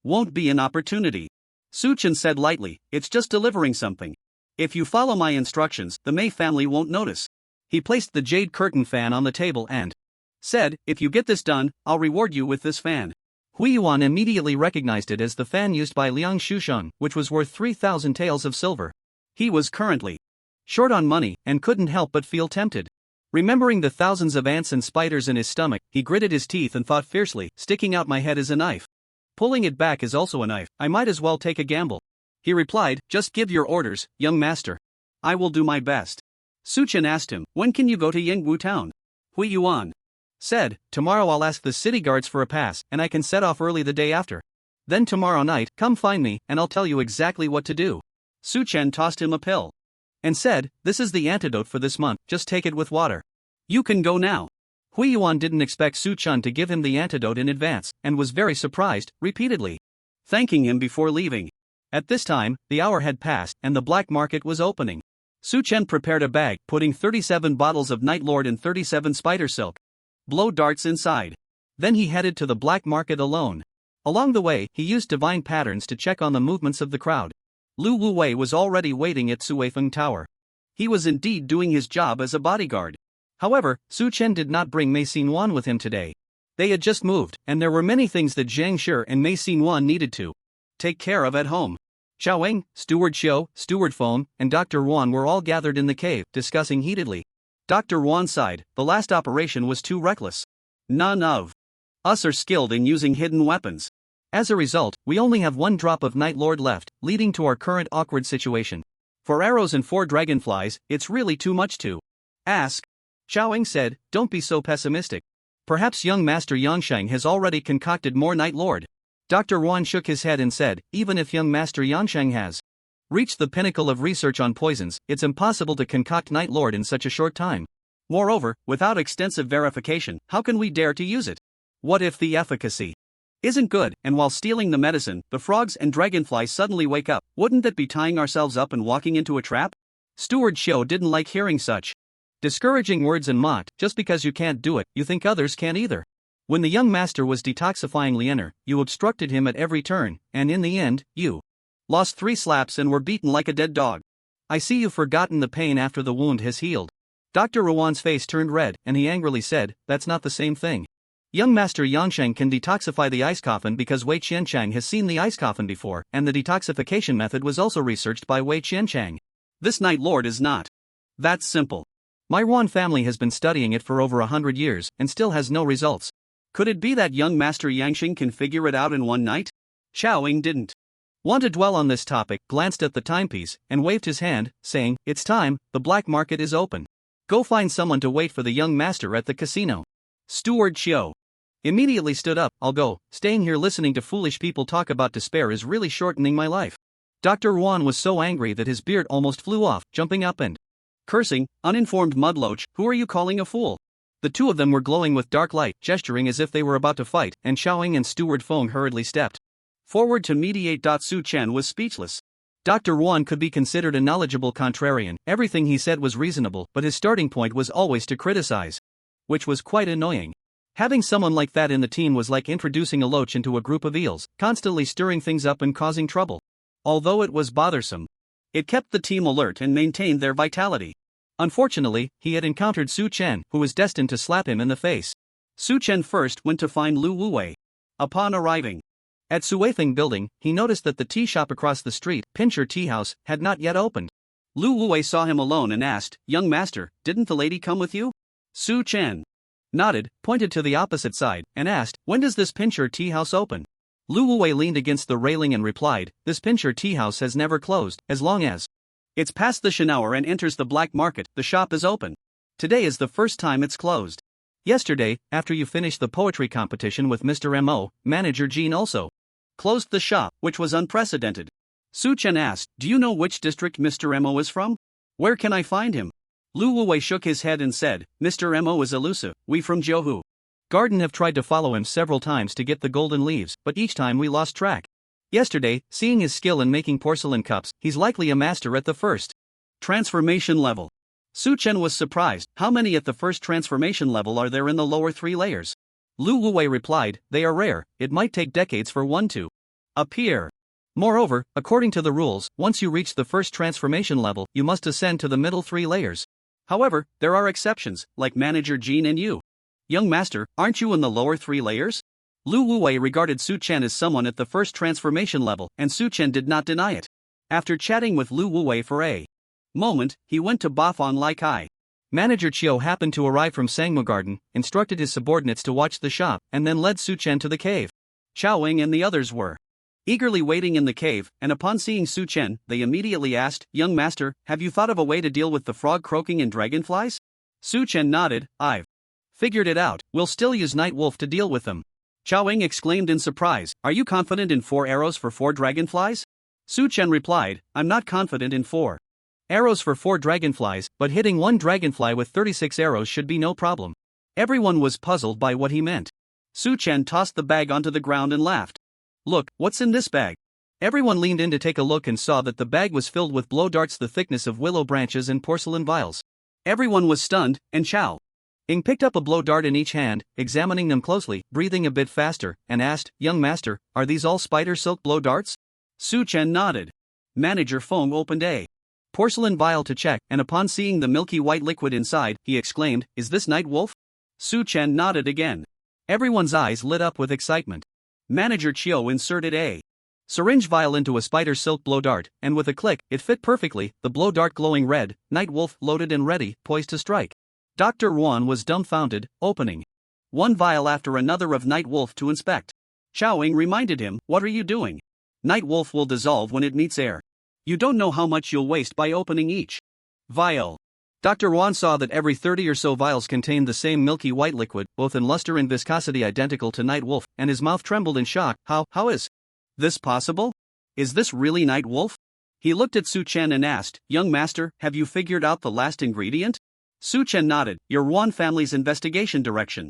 won't be an opportunity." Suchen said lightly, "It's just delivering something. If you follow my instructions, the Mei family won't notice." He placed the jade curtain fan on the table and said, "If you get this done, I'll reward you with this fan." Yuan immediately recognized it as the fan used by Liang Shusheng, which was worth 3,000 taels of silver. He was currently short on money and couldn't help but feel tempted. Remembering the thousands of ants and spiders in his stomach, he gritted his teeth and thought fiercely, "Sticking out my head is a knife. Pulling it back is also a knife. I might as well take a gamble." He replied, "Just give your orders, young master. I will do my best." Suchen asked him, "When can you go to Yingwu town?" Yuan said, "Tomorrow I'll ask the city guards for a pass, and I can set off early the day after. Then tomorrow night, come find me, and I'll tell you exactly what to do." Suchen tossed him a pill and said, "This is the antidote for this month, just take it with water. You can go now." Yuan didn't expect Suchen to give him the antidote in advance, and was very surprised, repeatedly thanking him before leaving. At this time, the hour had passed, and the black market was opening. Suchen prepared a bag, putting 37 bottles of Night Lord and 37 spider silk blow darts inside. Then he headed to the black market alone. Along the way, he used divine patterns to check on the movements of the crowd. Lu Wuwei was already waiting at Suifeng Tower. He was indeed doing his job as a bodyguard. However, Suchen did not bring Mei Xinwan with him today. They had just moved, and there were many things that Zhang Shi and Mei Xinwan needed to take care of at home. Xiaoying, Steward Xiu, Steward Feng, and Dr. Yuan were all gathered in the cave, discussing heatedly. Dr. Yuan sighed, "The last operation was too reckless. None of us are skilled in using hidden weapons. As a result, we only have one drop of Night Lord left, leading to our current awkward situation. For arrows and 4 dragonflies, it's really too much to ask." Xiaoying said, "Don't be so pessimistic. Perhaps young Master Yangsheng has already concocted more Night Lord." Dr. Yuan shook his head and said, "Even if young Master Yangsheng has reached the pinnacle of research on poisons, it's impossible to concoct Night Lord in such a short time. Moreover, without extensive verification, how can we dare to use it? What if the efficacy isn't good, and while stealing the medicine, the frogs and dragonflies suddenly wake up? Wouldn't that be tying ourselves up and walking into a trap?" Steward Xiu didn't like hearing such discouraging words and mocked, "Just because you can't do it, you think others can't either. When the young master was detoxifying Lianer, you obstructed him at every turn, and in the end, you lost 3 slaps and were beaten like a dead dog. I see you've forgotten the pain after the wound has healed." Dr. Yuan's face turned red, and he angrily said, "That's not the same thing. Young Master Yangsheng can detoxify the ice coffin because Wei Qianchang has seen the ice coffin before, and the detoxification method was also researched by Wei Qianchang. This Night Lord is not that simple. My Yuan family has been studying it for over 100 years, and still has no results. Could it be that young Master Yangsheng can figure it out in one night?" Xiaoying didn't want to dwell on this topic, glanced at the timepiece, and waved his hand, saying, "It's time, the black market is open. Go find someone to wait for the young master at the casino." Steward Xiu immediately stood up, "I'll go. Staying here listening to foolish people talk about despair is really shortening my life." Dr. Yuan was so angry that his beard almost flew off, jumping up and cursing, "Uninformed mudloach, who are you calling a fool?" The two of them were glowing with dark light, gesturing as if they were about to fight, and Xiaoying and Steward Feng hurriedly stepped forward to mediate. Su Chen was speechless. Dr. Yuan could be considered a knowledgeable contrarian. Everything he said was reasonable, but his starting point was always to criticize, which was quite annoying. Having someone like that in the team was like introducing a loach into a group of eels, constantly stirring things up and causing trouble. Although it was bothersome, it kept the team alert and maintained their vitality. Unfortunately, he had encountered Su Chen, who was destined to slap him in the face. Su Chen first went to find Lu Wuwei. Upon arriving at Suifeng building, he noticed that the tea shop across the street, Pincher Tea House, had not yet opened. Lu Wuwei saw him alone and asked, "Young master, didn't the lady come with you?" Su Chen nodded, pointed to the opposite side, and asked, "When does this pincher tea house open?" Lu Wuwei leaned against the railing and replied, "This pincher tea house has never closed, as long as it's past the Shan hour and enters the black market, the shop is open. Today is the first time it's closed. Yesterday, after you finished the poetry competition with Mr. M.O., manager Jean also closed the shop, which was unprecedented." Su Chen asked, "Do you know which district Mr. M.O. is from? Where can I find him?" Lu Wuwei shook his head and said, "Mr. M.O. is elusive, we from Jiuhu Garden have tried to follow him several times to get the golden leaves, but each time we lost track. Yesterday, seeing his skill in making porcelain cups, he's likely a master at the first transformation level." Su Chen was surprised. How many at the first transformation level are there in the lower 3 layers? Lu Wuwei replied, "They are rare, it might take decades for one to appear. Moreover, according to the rules, once you reach the first transformation level, you must ascend to the middle 3 layers. However, there are exceptions, like Manager Jean and you. Young master, aren't you in the lower 3 layers?" Lu Wuwei regarded Su Chen as someone at the first transformation level, and Su Chen did not deny it. After chatting with Lu Wuwei for a moment, he went to Bafang Lai Kai. Manager Chiu happened to arrive from Sangma Garden, instructed his subordinates to watch the shop, and then led Su Chen to the cave. Chao Wing and the others were eagerly waiting in the cave, and upon seeing Su Chen, they immediately asked, "Young master, have you thought of a way to deal with the frog croaking and dragonflies?" Su Chen nodded, "I've figured it out, we'll still use Night Wolf to deal with them." Chao Wing exclaimed in surprise, "Are you confident in 4 arrows for 4 dragonflies?" Su Chen replied, "I'm not confident in 4 arrows for 4 dragonflies, but hitting 1 dragonfly with 36 arrows should be no problem." Everyone was puzzled by what he meant. Su Chen tossed the bag onto the ground and laughed. "Look, what's in this bag?" Everyone leaned in to take a look and saw that the bag was filled with blow darts the thickness of willow branches and porcelain vials. Everyone was stunned, and Chao Ying picked up a blow dart in each hand, examining them closely, breathing a bit faster, and asked, "Young master, are these all spider silk blow darts?" Su Chen nodded. Manager Feng opened a porcelain vial to check, and upon seeing the milky white liquid inside, he exclaimed, "Is this Night Wolf?" Su Chen nodded again. Everyone's eyes lit up with excitement. Manager Chiu inserted a syringe vial into a spider silk blow dart, and with a click, it fit perfectly, the blow dart glowing red, Night Wolf loaded and ready, poised to strike. Dr. Yuan was dumbfounded, opening one vial after another of Night Wolf to inspect. Chao Ying reminded him, "What are you doing? Night Wolf will dissolve when it meets air. You don't know how much you'll waste by opening each vial." Dr. Yuan saw that every 30 or so vials contained the same milky white liquid, both in luster and viscosity identical to Night Wolf, and his mouth trembled in shock. How is this possible? Is this really Night Wolf?" He looked at Su Chen and asked, "Young master, have you figured out the last ingredient?" Su Chen nodded. "Your Yuan family's investigation direction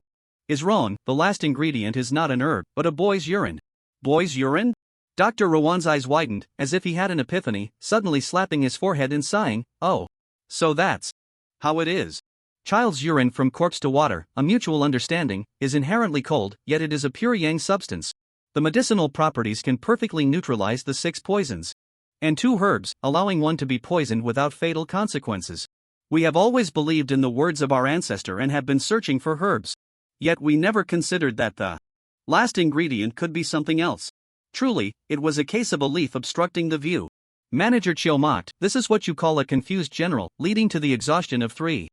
is wrong. The last ingredient is not an herb, but a boy's urine." "Boy's urine?" Dr. Yuan's eyes widened, as if he had an epiphany, suddenly slapping his forehead and sighing, "Oh. So that's how it is. Child's urine from corpse to water, a mutual understanding, is inherently cold, yet it is a pure yang substance. The medicinal properties can perfectly neutralize the 6 poisons and 2 herbs, allowing one to be poisoned without fatal consequences. We have always believed in the words of our ancestor and have been searching for herbs. Yet we never considered that the last ingredient could be something else. Truly, it was a case of a leaf obstructing the view." Manager Chiu mocked, "This is what you call a confused general, leading to the exhaustion of 3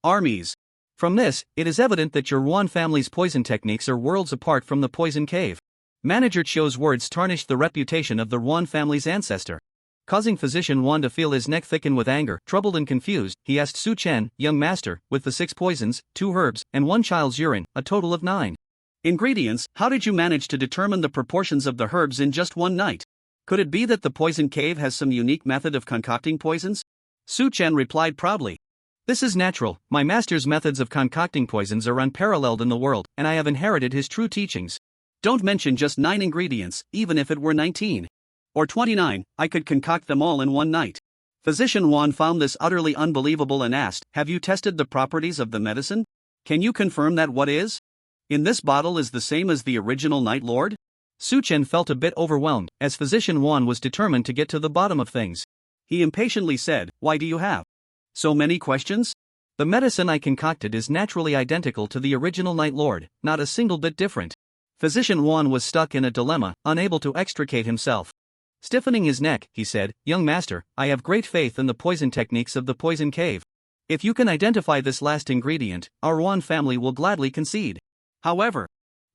armies. From this, it is evident that your Yuan family's poison techniques are worlds apart from the poison cave." Manager Chiu's words tarnished the reputation of the Yuan family's ancestor. Causing physician Yuan to feel his neck thicken with anger, troubled and confused, he asked Su Chen, "Young master, with the 6 poisons, 2 herbs, and 1 child's urine, a total of 9 ingredients, how did you manage to determine the proportions of the herbs in just one night? Could it be that the poison cave has some unique method of concocting poisons?" Su Chen replied proudly, "This is natural, my master's methods of concocting poisons are unparalleled in the world, and I have inherited his true teachings. Don't mention just 9 ingredients, even if it were 19. Or 29, I could concoct them all in one night." Physician Yuan found this utterly unbelievable and asked, "Have you tested the properties of the medicine? Can you confirm that what is in this bottle is the same as the original Night Lord?" Su Chen felt a bit overwhelmed, as Physician Yuan was determined to get to the bottom of things. He impatiently said, "Why do you have so many questions? The medicine I concocted is naturally identical to the original Night Lord, not a single bit different." Physician Yuan was stuck in a dilemma, unable to extricate himself. Stiffening his neck, he said, "Young master, I have great faith in the poison techniques of the poison cave. If you can identify this last ingredient, our Yuan family will gladly concede. However,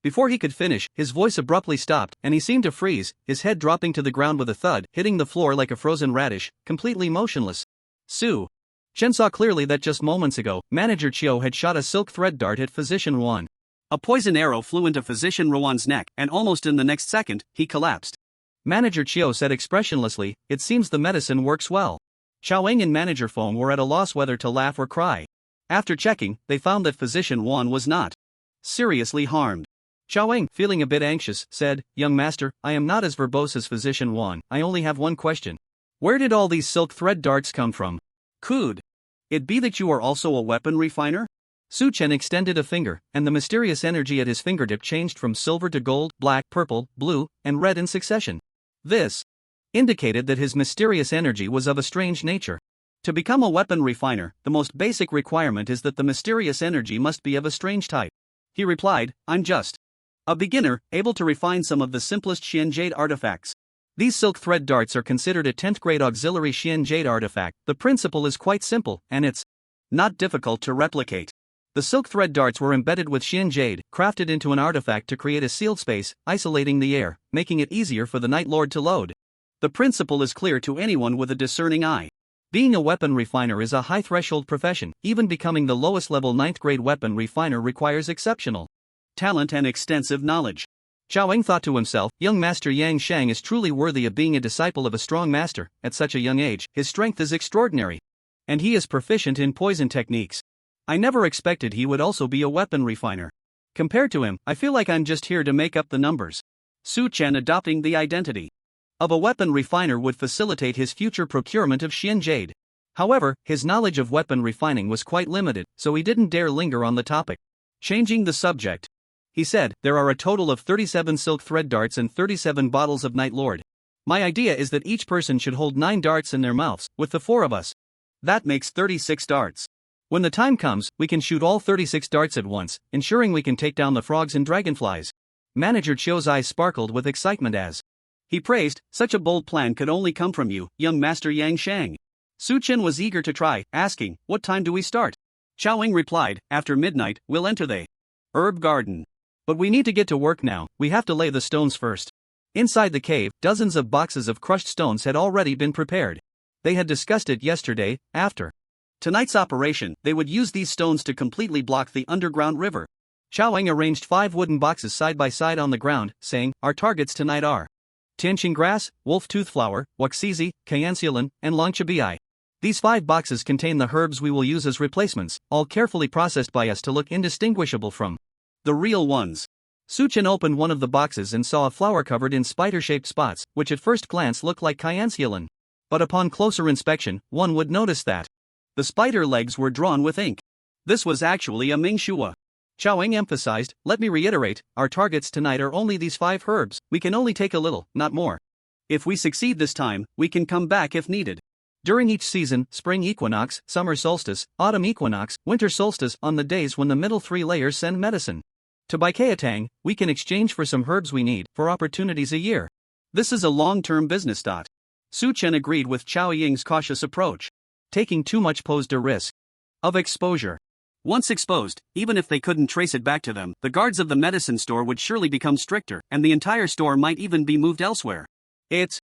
before he could finish, his voice abruptly stopped, and he seemed to freeze, his head dropping to the ground with a thud, hitting the floor like a frozen radish, completely motionless. Su Chen saw clearly that just moments ago, Manager Chiu had shot a silk thread dart at Physician Yuan. A poison arrow flew into Physician Yuan's neck, and almost in the next second, he collapsed. Manager Chiu said expressionlessly, "It seems the medicine works well." Xiaoying and Manager Feng were at a loss whether to laugh or cry. After checking, they found that Physician Yuan was not seriously harmed. Xiaoying, feeling a bit anxious, said, "Young master, I am not as verbose as Physician Yuan. I only have one question. Where did all these silk thread darts come from? Could it be that you are also a weapon refiner?" Su Chen extended a finger, and the mysterious energy at his fingertip changed from silver to gold, black, purple, blue, and red in succession. This indicated that his mysterious energy was of a strange nature. To become a weapon refiner, the most basic requirement is that the mysterious energy must be of a strange type. He replied, "I'm just a beginner, able to refine some of the simplest Xian Jade artifacts. These silk thread darts are considered a 10th grade auxiliary Xian Jade artifact. The principle is quite simple, and it's not difficult to replicate." The silk thread darts were embedded with Xian Jade, crafted into an artifact to create a sealed space, isolating the air, making it easier for the Night Lord to load. The principle is clear to anyone with a discerning eye. Being a weapon refiner is a high-threshold profession. Even becoming the lowest-level 9th grade weapon refiner requires exceptional talent and extensive knowledge. Xiaoying thought to himself, young master Yang Shang is truly worthy of being a disciple of a strong master. At such a young age, his strength is extraordinary. And he is proficient in poison techniques. I never expected he would also be a weapon refiner. Compared to him, I feel like I'm just here to make up the numbers. Su Chen adopting the identity of a weapon refiner would facilitate his future procurement of Xian Jade. However, his knowledge of weapon refining was quite limited, so he didn't dare linger on the topic. Changing the subject, he said, "There are a total of 37 silk thread darts and 37 bottles of Night Lord. My idea is that each person should hold 9 darts in their mouths, with the 4 of us. That makes 36 darts. When the time comes, we can shoot all 36 darts at once, ensuring we can take down the frogs and dragonflies." Manager Chiu's eyes sparkled with excitement as he praised, "Such a bold plan could only come from you, young master Yang Shang." Su Chen was eager to try, asking, "What time do we start?" Xiaoying replied, "After midnight, we'll enter the herb garden. But we need to get to work now, we have to lay the stones first." Inside the cave, dozens of boxes of crushed stones had already been prepared. They had discussed it yesterday. After tonight's operation, they would use these stones to completely block the underground river. Xiaoying arranged 5 wooden boxes side by side on the ground, saying, "Our targets tonight are Tianqing grass, wolf tooth flower, waxizi, cayansiolin, and longchabii. These 5 boxes contain the herbs we will use as replacements, all carefully processed by us to look indistinguishable from the real ones." Su Chen opened one of the boxes and saw a flower covered in spider-shaped spots, which at first glance looked like cayansiolin. But upon closer inspection, one would notice that the spider legs were drawn with ink. This was actually a Mingxua. Xiaoying emphasized, "Let me reiterate, our targets tonight are only these 5 herbs, we can only take a little, not more. If we succeed this time, we can come back if needed." During each season, spring equinox, summer solstice, autumn equinox, winter solstice, on the days when the middle 3 layers send medicine to Baikatang, we can exchange for some herbs we need, for opportunities a year. This is a long-term business. Su Chen agreed with Chao Ying's cautious approach. Taking too much posed a risk of exposure. Once exposed, even if they couldn't trace it back to them, the guards of the medicine store would surely become stricter, and the entire store might even be moved elsewhere. It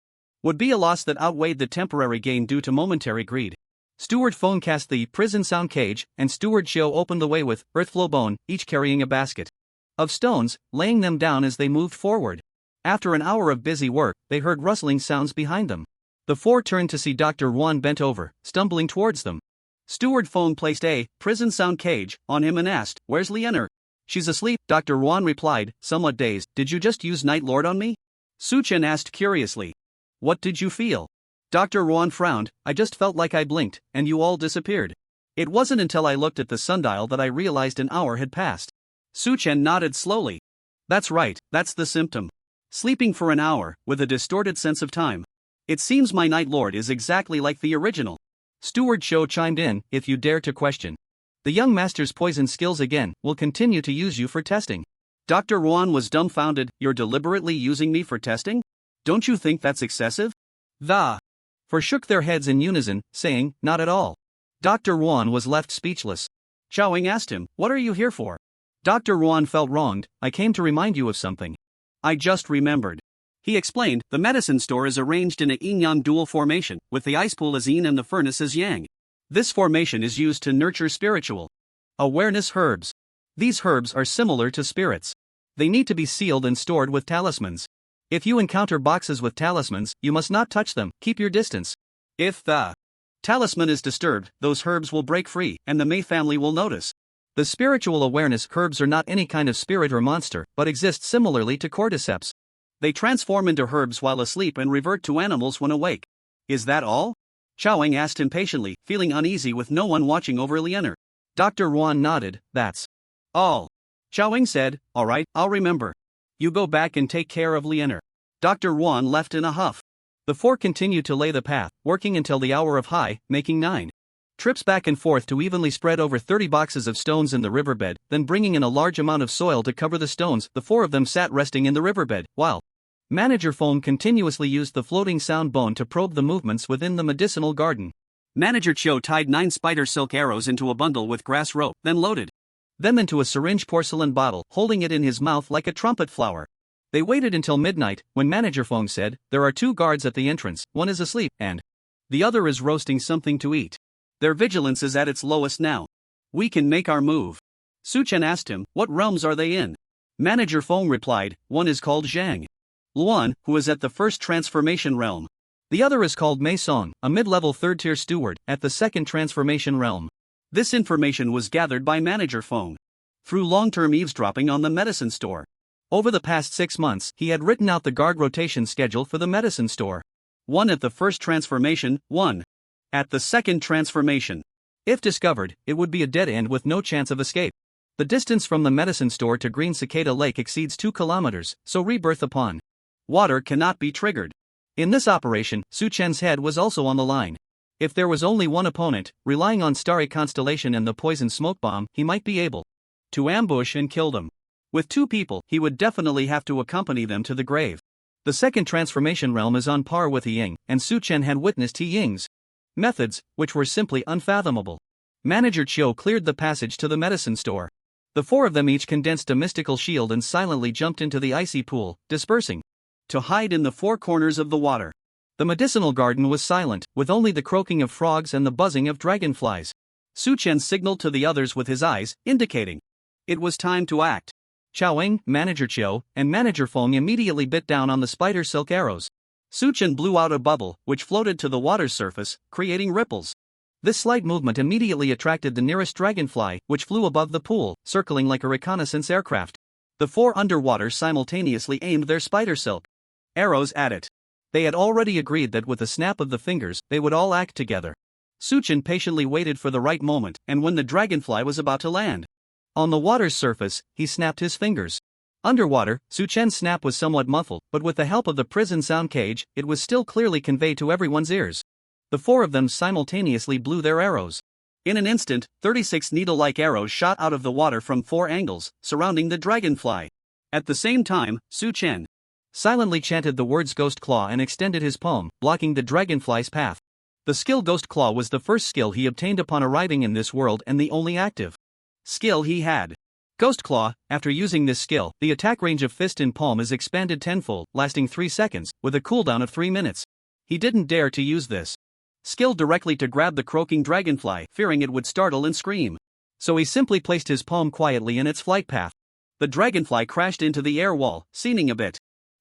would be a loss that outweighed the temporary gain due to momentary greed. Steward Feng cast the prison sound cage, and Steward Chiu opened the way with Earthflow Bone, each carrying a basket of stones, laying them down as they moved forward. After an hour of busy work, they heard rustling sounds behind them. The 4 turned to see Dr. Yuan bent over, stumbling towards them. Steward Feng placed a prison sound cage on him and asked, "Where's Lianer?" "She's asleep," Dr. Yuan replied, somewhat dazed. "Did you just use Night Lord on me?" Su Chen asked curiously. "What did you feel?" Dr. Yuan frowned. "I just felt like I blinked, and you all disappeared. It wasn't until I looked at the sundial that I realized an hour had passed." Su Chen nodded slowly. "That's right, that's the symptom. Sleeping for an hour, with a distorted sense of time. It seems my Night Lord is exactly like the original." Steward Chiu chimed in, "If you dare to question the young master's poison skills again, we'll continue to use you for testing." Dr. Yuan was dumbfounded. "You're deliberately using me for testing? Don't you think that's excessive?" The 4 shook their heads in unison, saying, "Not at all. Dr. Yuan was left speechless. Chowing asked him, "What are you here for?" Dr. Yuan felt wronged. "I came to remind you of something." "I just remembered." He explained, "The medicine store is arranged in a yin-yang dual formation, with the ice pool as yin and the furnace as yang. This formation is used to nurture spiritual awareness herbs. These herbs are similar to spirits. They need to be sealed and stored with talismans. If you encounter boxes with talismans, you must not touch them, keep your distance. If the talisman is disturbed, those herbs will break free, and the Mei family will notice. The spiritual awareness herbs are not any kind of spirit or monster, but exist similarly to cordyceps. They transform into herbs while asleep and revert to animals when awake." "Is that all?" Chowing asked impatiently, feeling uneasy with no one watching over Lianer. Dr. Yuan nodded. "That's all." Chowing said, "All right, I'll remember. You go back and take care of Lianer." Dr. Yuan left in a huff. The four continued to lay the path, working until the hour of high, making 9 trips back and forth to evenly spread over 30 boxes of stones in the riverbed, then bringing in a large amount of soil to cover the stones. The four of them sat resting in the riverbed, while Manager Fong continuously used the floating sound bone to probe the movements within the medicinal garden. Manager Cho tied 9 spider silk arrows into a bundle with grass rope, then loaded them into a syringe porcelain bottle, holding it in his mouth like a trumpet flower. They waited until midnight, when Manager Fong said, "There are 2 guards at the entrance, one is asleep, and the other is roasting something to eat. Their vigilance is at its lowest now. We can make our move." Su Chen asked him, "What realms are they in?" Manager Fong replied, "One is called Zhang Luan, who is at the first transformation realm. The other is called Mei Song, a mid-level 3rd-tier steward, at the second transformation realm." This information was gathered by Manager Fong through long-term eavesdropping on the medicine store. Over the past 6 months, he had written out the guard rotation schedule for the medicine store. 1 at the first transformation, 1 at the second transformation. If discovered, it would be a dead end with no chance of escape. The distance from the medicine store to Green Cicada Lake exceeds 2 kilometers, so rebirth upon water cannot be triggered. In this operation, Su Chen's head was also on the line. If there was only one opponent, relying on Starry Constellation and the poison smoke bomb, he might be able to ambush and kill them. With 2 people, he would definitely have to accompany them to the grave. The second transformation realm is on par with Ying, and Su Chen had witnessed Ying's methods, which were simply unfathomable. Manager Chiu cleared the passage to the medicine store. The 4 of them each condensed a mystical shield and silently jumped into the icy pool, dispersing to hide in the 4 corners of the water. The medicinal garden was silent, with only the croaking of frogs and the buzzing of dragonflies. Su Chen signaled to the others with his eyes, indicating it was time to act. Chowing, Manager Chiu, and Manager Fong immediately bit down on the spider silk arrows. Su Chen blew out a bubble, which floated to the water's surface, creating ripples. This slight movement immediately attracted the nearest dragonfly, which flew above the pool, circling like a reconnaissance aircraft. The 4 underwater simultaneously aimed their spider silk arrows at it. They had already agreed that with a snap of the fingers, they would all act together. Su Chen patiently waited for the right moment, and when the dragonfly was about to land on the water's surface, he snapped his fingers. Underwater, Su Chen's snap was somewhat muffled, but with the help of the prison sound cage, it was still clearly conveyed to everyone's ears. The 4 of them simultaneously blew their arrows. In an instant, 36 needle-like arrows shot out of the water from 4 angles, surrounding the dragonfly. At the same time, Su Chen silently chanted the words Ghost Claw and extended his palm, blocking the dragonfly's path. The skill Ghost Claw was the first skill he obtained upon arriving in this world and the only active skill he had. Ghost Claw, after using this skill, the attack range of fist in palm is expanded tenfold, lasting 3 seconds, with a cooldown of 3 minutes. He didn't dare to use this skill directly to grab the croaking dragonfly, fearing it would startle and scream. So he simply placed his palm quietly in its flight path. The dragonfly crashed into the air wall, seeming a bit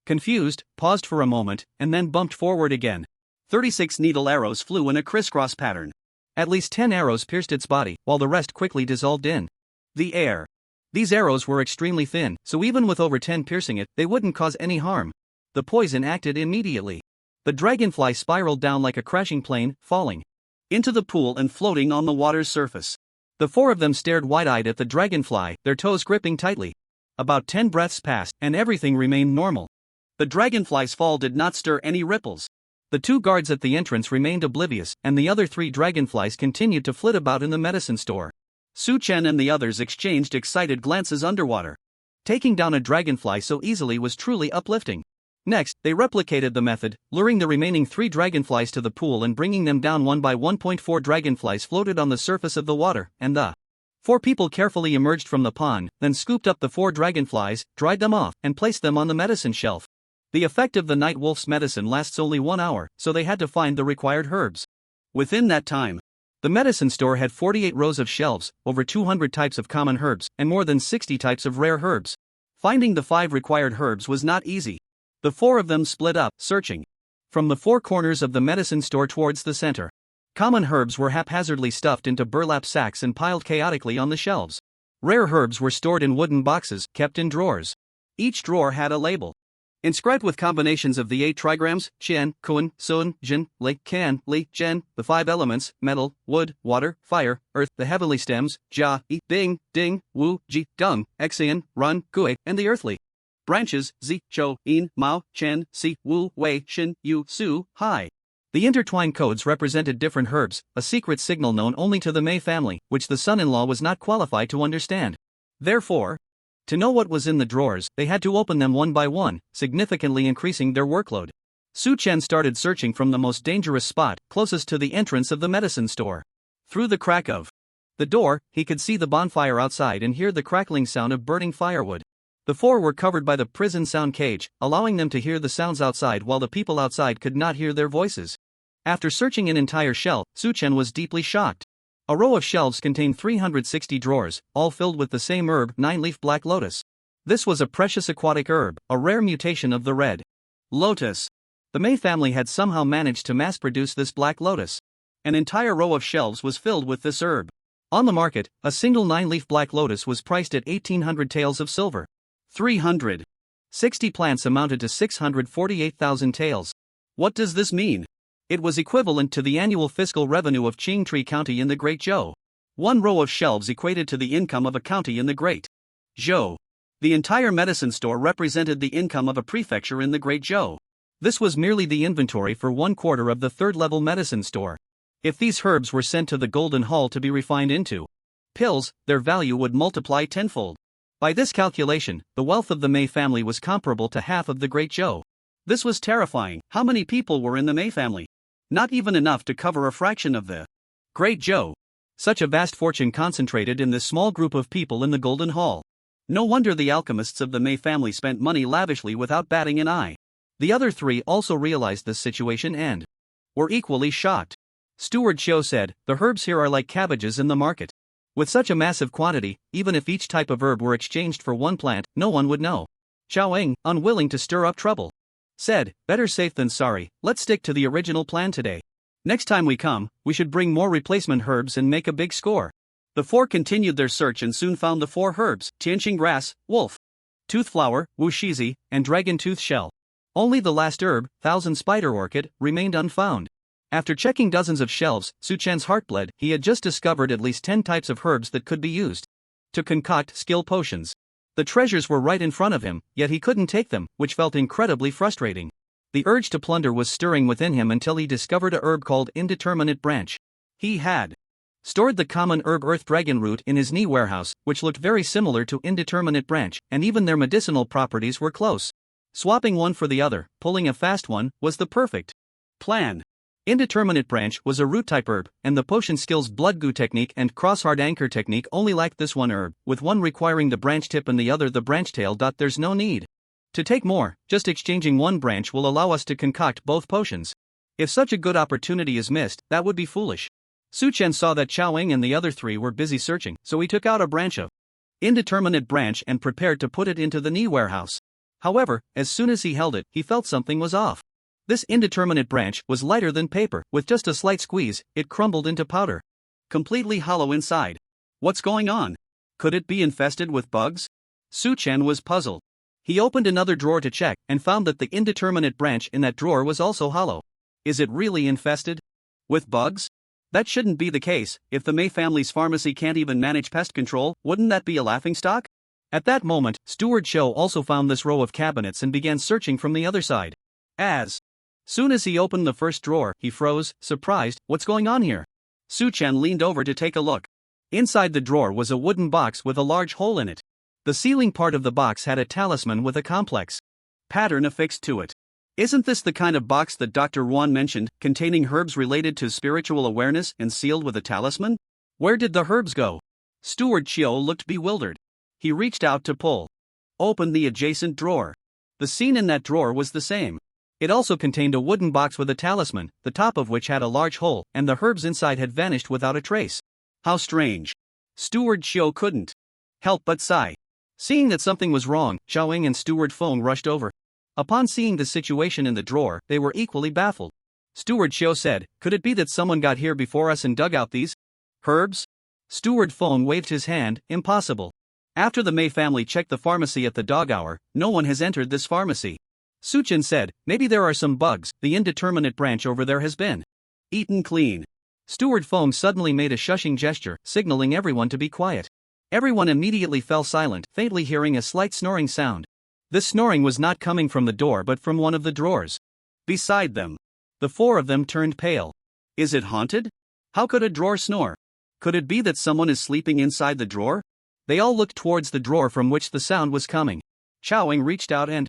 confused, paused for a moment, and then bumped forward again. 36 needle arrows flew in a crisscross pattern. At least 10 arrows pierced its body, while the rest quickly dissolved in the air. These arrows were extremely thin, so even with over 10 piercing it, they wouldn't cause any harm. The poison acted immediately. The dragonfly spiraled down like a crashing plane, falling into the pool and floating on the water's surface. The 4 of them stared wide-eyed at the dragonfly, their toes gripping tightly. About 10 breaths passed, and everything remained normal. The dragonfly's fall did not stir any ripples. The 2 guards at the entrance remained oblivious, and the other 3 dragonflies continued to flit about in the medicine store. Su Chen and the others exchanged excited glances underwater. Taking down a dragonfly so easily was truly uplifting. Next, they replicated the method, luring the remaining 3 dragonflies to the pool and bringing them down one by 1.4 dragonflies floated on the surface of the water, and the 4 people carefully emerged from the pond, then scooped up the 4 dragonflies, dried them off, and placed them on the medicine shelf. The effect of the night wolf's medicine lasts only 1 hour, so they had to find the required herbs. Within that time, the medicine store had 48 rows of shelves, over 200 types of common herbs, and more than 60 types of rare herbs. Finding the 5 required herbs was not easy. The 4 of them split up, searching from the 4 corners of the medicine store towards the center. Common herbs were haphazardly stuffed into burlap sacks and piled chaotically on the shelves. Rare herbs were stored in wooden boxes, kept in drawers. Each drawer had a label inscribed with combinations of the 8 trigrams, Qian, Kun, Sun, Jin, Li, Kan, Li, Zhen, the 5 elements, metal, wood, water, fire, earth, the heavenly stems, Jia, Yi, Ding, Ding, Wu, Ji, Dung, Xian, Run, Gui, and the earthly branches, Zi, Zhou, Yin, Mao, Chen, Si, Wu, Wei, Shin, Yu, Su, Hai. The intertwined codes represented different herbs, a secret signal known only to the Mei family, which the son-in-law was not qualified to understand. Therefore, to know what was in the drawers, they had to open them one by one, significantly increasing their workload. Su Chen started searching from the most dangerous spot, closest to the entrance of the medicine store. Through the crack of the door, he could see the bonfire outside and hear the crackling sound of burning firewood. The 4 were covered by the prison sound cage, allowing them to hear the sounds outside while the people outside could not hear their voices. After searching an entire shelf, Su Chen was deeply shocked. A row of shelves contained 360 drawers, all filled with the same herb, 9-leaf black lotus. This was a precious aquatic herb, a rare mutation of the red lotus. The Mei family had somehow managed to mass-produce this black lotus. An entire row of shelves was filled with this herb. On the market, a single 9-leaf black lotus was priced at 1,800 taels of silver. 360 plants amounted to 648,000 taels. What does this mean? It was equivalent to the annual fiscal revenue of Qingtree County in the Great Zhou. One row of shelves equated to the income of a county in the Great Zhou. The entire medicine store represented the income of a prefecture in the Great Zhou. This was merely the inventory for 1/4 of the 3rd-level medicine store. If these herbs were sent to the Golden Hall to be refined into pills, their value would multiply tenfold. By this calculation, the wealth of the Mei family was comparable to half of the Great Zhou. This was terrifying. How many people were in the Mei family? Not even enough to cover a fraction of the Great Zhou. Such a vast fortune concentrated in this small group of people in the Golden Hall. No wonder the alchemists of the Mei family spent money lavishly without batting an eye. The other 3 also realized this situation and were equally shocked. Steward Xiu said, "The herbs here are like cabbages in the market. With such a massive quantity, even if each type of herb were exchanged for one plant, no one would know." Xiaoying, unwilling to stir up trouble, said, "Better safe than sorry, let's stick to the original plan today. Next time we come, we should bring more replacement herbs and make a big score." The 4 continued their search and soon found the 4 herbs, tianqing grass, wolf tooth flower, wuxizi, and dragon tooth shell. Only the last herb, thousand spider orchid, remained unfound. After checking dozens of shelves, Su Chen's heart bled. He had just discovered at least 10 types of herbs that could be used to concoct skill potions. The treasures were right in front of him, yet he couldn't take them, which felt incredibly frustrating. The urge to plunder was stirring within him until he discovered a herb called Indeterminate Branch. He had stored the common herb Earth Dragon Root in his knee warehouse, which looked very similar to Indeterminate Branch, and even their medicinal properties were close. Swapping one for the other, pulling a fast one, was the perfect plan. Indeterminate Branch was a root-type herb, and the potion skills Blood Goo technique and Cross-Hard Anchor technique only lacked this one herb, with one requiring the branch tip and the other the branch tail. There's no need to take more, just exchanging one branch will allow us to concoct both potions. If such a good opportunity is missed, that would be foolish. Su Chen saw that Xiaoying and the other 3 were busy searching, so he took out a branch of Indeterminate Branch and prepared to put it into the knee warehouse. However, as soon as he held it, he felt something was off. This indeterminate branch was lighter than paper. With just a slight squeeze, it crumbled into powder, completely hollow inside. What's going on? Could it be infested with bugs? Su Chen was puzzled. He opened another drawer to check, and found that the indeterminate branch in that drawer was also hollow. Is it really infested with bugs? That shouldn't be the case. If the Mei family's pharmacy can't even manage pest control, wouldn't that be a laughingstock? At that moment, Steward Xiu also found this row of cabinets and began searching from the other side. As soon as he opened the first drawer, he froze, surprised. What's going on here? Su Chen leaned over to take a look. Inside the drawer was a wooden box with a large hole in it. The ceiling part of the box had a talisman with a complex pattern affixed to it. Isn't this the kind of box that Dr. Yuan mentioned, containing herbs related to spiritual awareness and sealed with a talisman? Where did the herbs go? Steward Chiu looked bewildered. He reached out to pull open the adjacent drawer. The scene in that drawer was the same. It also contained a wooden box with a talisman, the top of which had a large hole, and the herbs inside had vanished without a trace. How strange. Steward Chiu couldn't help but sigh. Seeing that something was wrong, Xiaoying and Steward Feng rushed over. Upon seeing the situation in the drawer, they were equally baffled. Steward Chiu said, "Could it be that someone got here before us and dug out these herbs?" Steward Feng waved his hand, "Impossible. After the Mei family checked the pharmacy at the dog hour, no one has entered this pharmacy." Suchen said, "Maybe there are some bugs, the indeterminate branch over there has been eaten clean." Steward Feng suddenly made a shushing gesture, signaling everyone to be quiet. Everyone immediately fell silent, faintly hearing a slight snoring sound. This snoring was not coming from the door but from one of the drawers beside them. The four of them turned pale. Is it haunted? How could a drawer snore? Could it be that someone is sleeping inside the drawer? They all looked towards the drawer from which the sound was coming. Xiaoying reached out and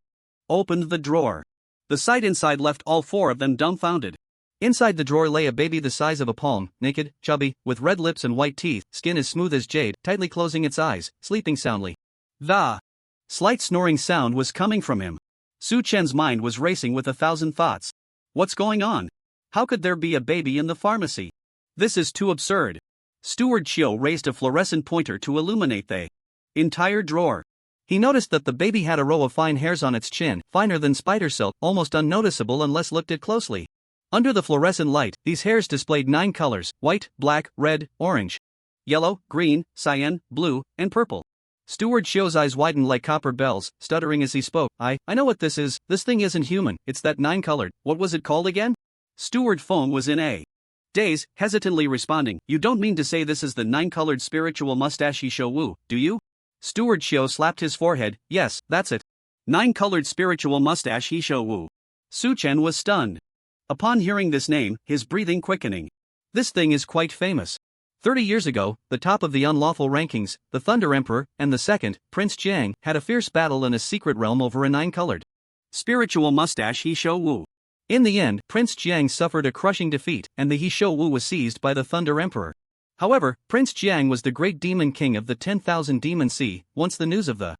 opened the drawer. The sight inside left all four of them dumbfounded. Inside the drawer lay a baby the size of a palm, naked, chubby, with red lips and white teeth, skin as smooth as jade, tightly closing its eyes, sleeping soundly. The slight snoring sound was coming from him. Su Chen's mind was racing with 1,000 thoughts. What's going on? How could there be a baby in the pharmacy? This is too absurd. Steward Chiu raised a fluorescent pointer to illuminate the entire drawer. He noticed that the baby had a row of fine hairs on its chin, finer than spider silk, almost unnoticeable unless looked at closely. Under the fluorescent light, these hairs displayed 9 colors: white, black, red, orange, yellow, green, cyan, blue, and purple. Steward Chiu's eyes widened like copper bells, stuttering as he spoke. I know what this is. This thing isn't human, it's that 9-colored, what was it called again? Steward Feng was in a daze, hesitantly responding, "You don't mean to say this is the 9-colored spiritual mustache Hisho Wu, do you?" Steward Chiu slapped his forehead. "Yes, that's it. 9-colored spiritual mustache Hisho Wu." Su Chen was stunned. Upon hearing this name, his breathing quickening. This thing is quite famous. 30 years ago, the top of the unlawful rankings, the Thunder Emperor, and the second, Prince Jiang, had a fierce battle in a secret realm over a 9-colored spiritual mustache Hisho Wu. In the end, Prince Jiang suffered a crushing defeat, and the Hisho Wu was seized by the Thunder Emperor. However, Prince Jiang was the great demon king of the 10,000 Demon Sea. Once the news of the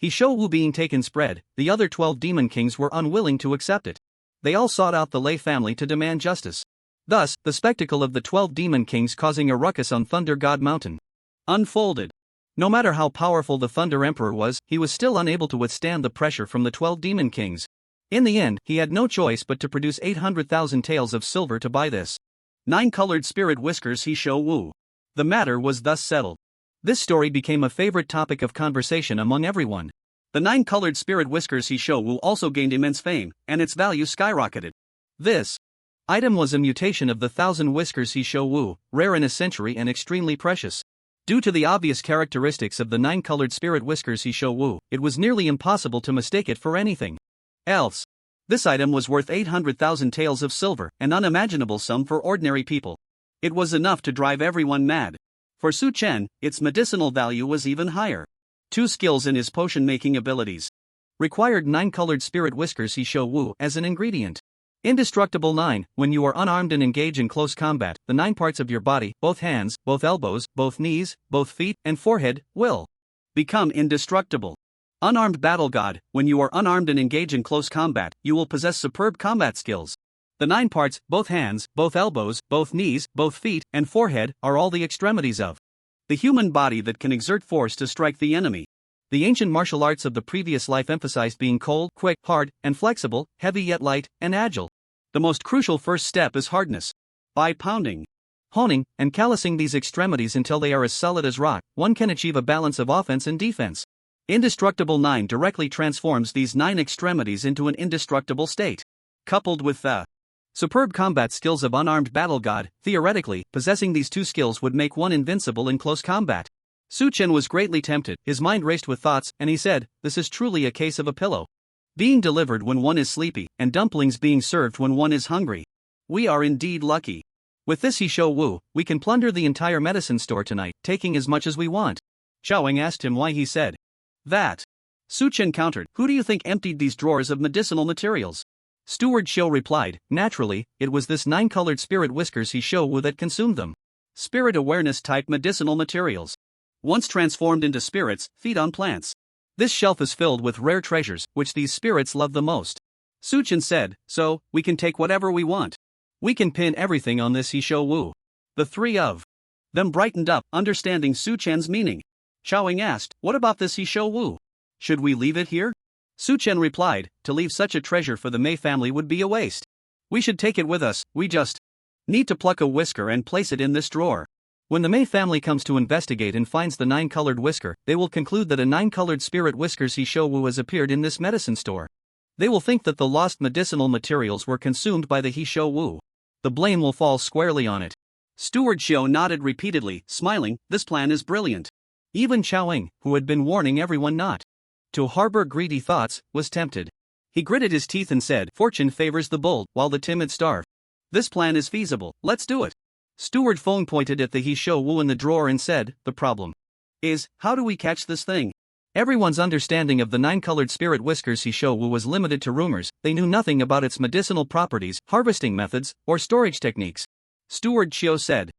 Hisho Wu being taken spread, the other 12 demon kings were unwilling to accept it. They all sought out the Lei family to demand justice. Thus, the spectacle of the 12 demon kings causing a ruckus on Thunder God Mountain unfolded. No matter how powerful the Thunder Emperor was, he was still unable to withstand the pressure from the 12 demon kings. In the end, he had no choice but to produce 800,000 taels of silver to buy this 9-colored spirit whiskers Hisho Wu. The matter was thus settled. This story became a favorite topic of conversation among everyone. The 9-colored spirit whiskers Hisho Wu also gained immense fame, and its value skyrocketed. This item was a mutation of the 1,000 whiskers Hisho Wu, rare in a century and extremely precious. Due to the obvious characteristics of the 9-colored spirit whiskers Hisho Wu, it was nearly impossible to mistake it for anything else. This item was worth 800,000 taels of silver, an unimaginable sum for ordinary people. It was enough to drive everyone mad. For Su Chen, its medicinal value was even higher. 2 skills in his potion-making abilities required 9-colored spirit whiskers Hisho Wu as an ingredient. Indestructible 9. When you are unarmed and engage in close combat, the 9 parts of your body, both hands, both elbows, both knees, both feet, and forehead, will become indestructible. Unarmed battle god. When you are unarmed and engage in close combat, you will possess superb combat skills. The 9 parts, both hands, both elbows, both knees, both feet, and forehead, are all the extremities of the human body that can exert force to strike the enemy. The ancient martial arts of the previous life emphasized being cold, quick, hard, and flexible, heavy yet light, and agile. The most crucial first step is hardness. By pounding, honing, and callousing these extremities until they are as solid as rock, one can achieve a balance of offense and defense. Indestructible 9 directly transforms these 9 extremities into an indestructible state. Coupled with the superb combat skills of unarmed battle god, theoretically, possessing these 2 skills would make one invincible in close combat. Su Chen was greatly tempted, his mind raced with thoughts, and he said, "This is truly a case of a pillow being delivered when one is sleepy, and dumplings being served when one is hungry. We are indeed lucky. With this Hisho Wu, we can plunder the entire medicine store tonight, taking as much as we want." Xiaoying asked him why he said that. Su Chen countered, who do you think emptied these drawers of medicinal materials? Steward Xiu replied, naturally, it was this 9-colored spirit whiskers Hisho that consumed them. Spirit awareness type medicinal materials. Once transformed into spirits, feed on plants. This shelf is filled with rare treasures, which these spirits love the most. Su Chen said, so, we can take whatever we want. We can pin everything on this Hisho. The three of them brightened up, understanding Su Chen's meaning. Xiaoying asked, what about this Hisho? Should we leave it here? Su Chen replied, to leave such a treasure for the Mei family would be a waste. We should take it with us, we just need to pluck a whisker and place it in this drawer. When the Mei family comes to investigate and finds the 9-colored whisker, they will conclude that a 9-colored spirit whiskers Hisho has appeared in this medicine store. They will think that the lost medicinal materials were consumed by the Hisho. The blame will fall squarely on it. Steward Xiu nodded repeatedly, smiling, this plan is brilliant. Even Xiaoying, who had been warning everyone not to harbor greedy thoughts, was tempted. He gritted his teeth and said, fortune favors the bold, while the timid starve. This plan is feasible, let's do it. Steward Feng pointed at the Hisho in the drawer and said, the problem is, how do we catch this thing? Everyone's understanding of the 9-colored spirit whiskers Hisho was limited to rumors, they knew nothing about its medicinal properties, harvesting methods, or storage techniques. Steward Xiu said,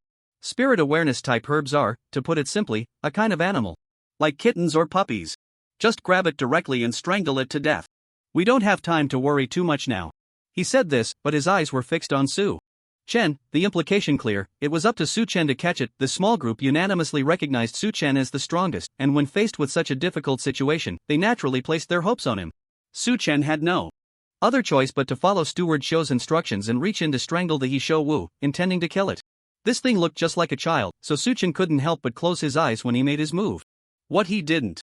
spirit awareness type herbs are, to put it simply, a kind of animal. Like kittens or puppies. Just grab it directly and strangle it to death. We don't have time to worry too much now. He said this, but his eyes were fixed on Su Chen, the implication clear, it was up to Su Chen to catch it. The small group unanimously recognized Su Chen as the strongest, and when faced with such a difficult situation, they naturally placed their hopes on him. Su Chen had no other choice but to follow Steward Xiu's instructions and reach in to strangle the Hisho, intending to kill it. This thing looked just like a child, so Su Chen couldn't help but close his eyes when he made his move. What he didn't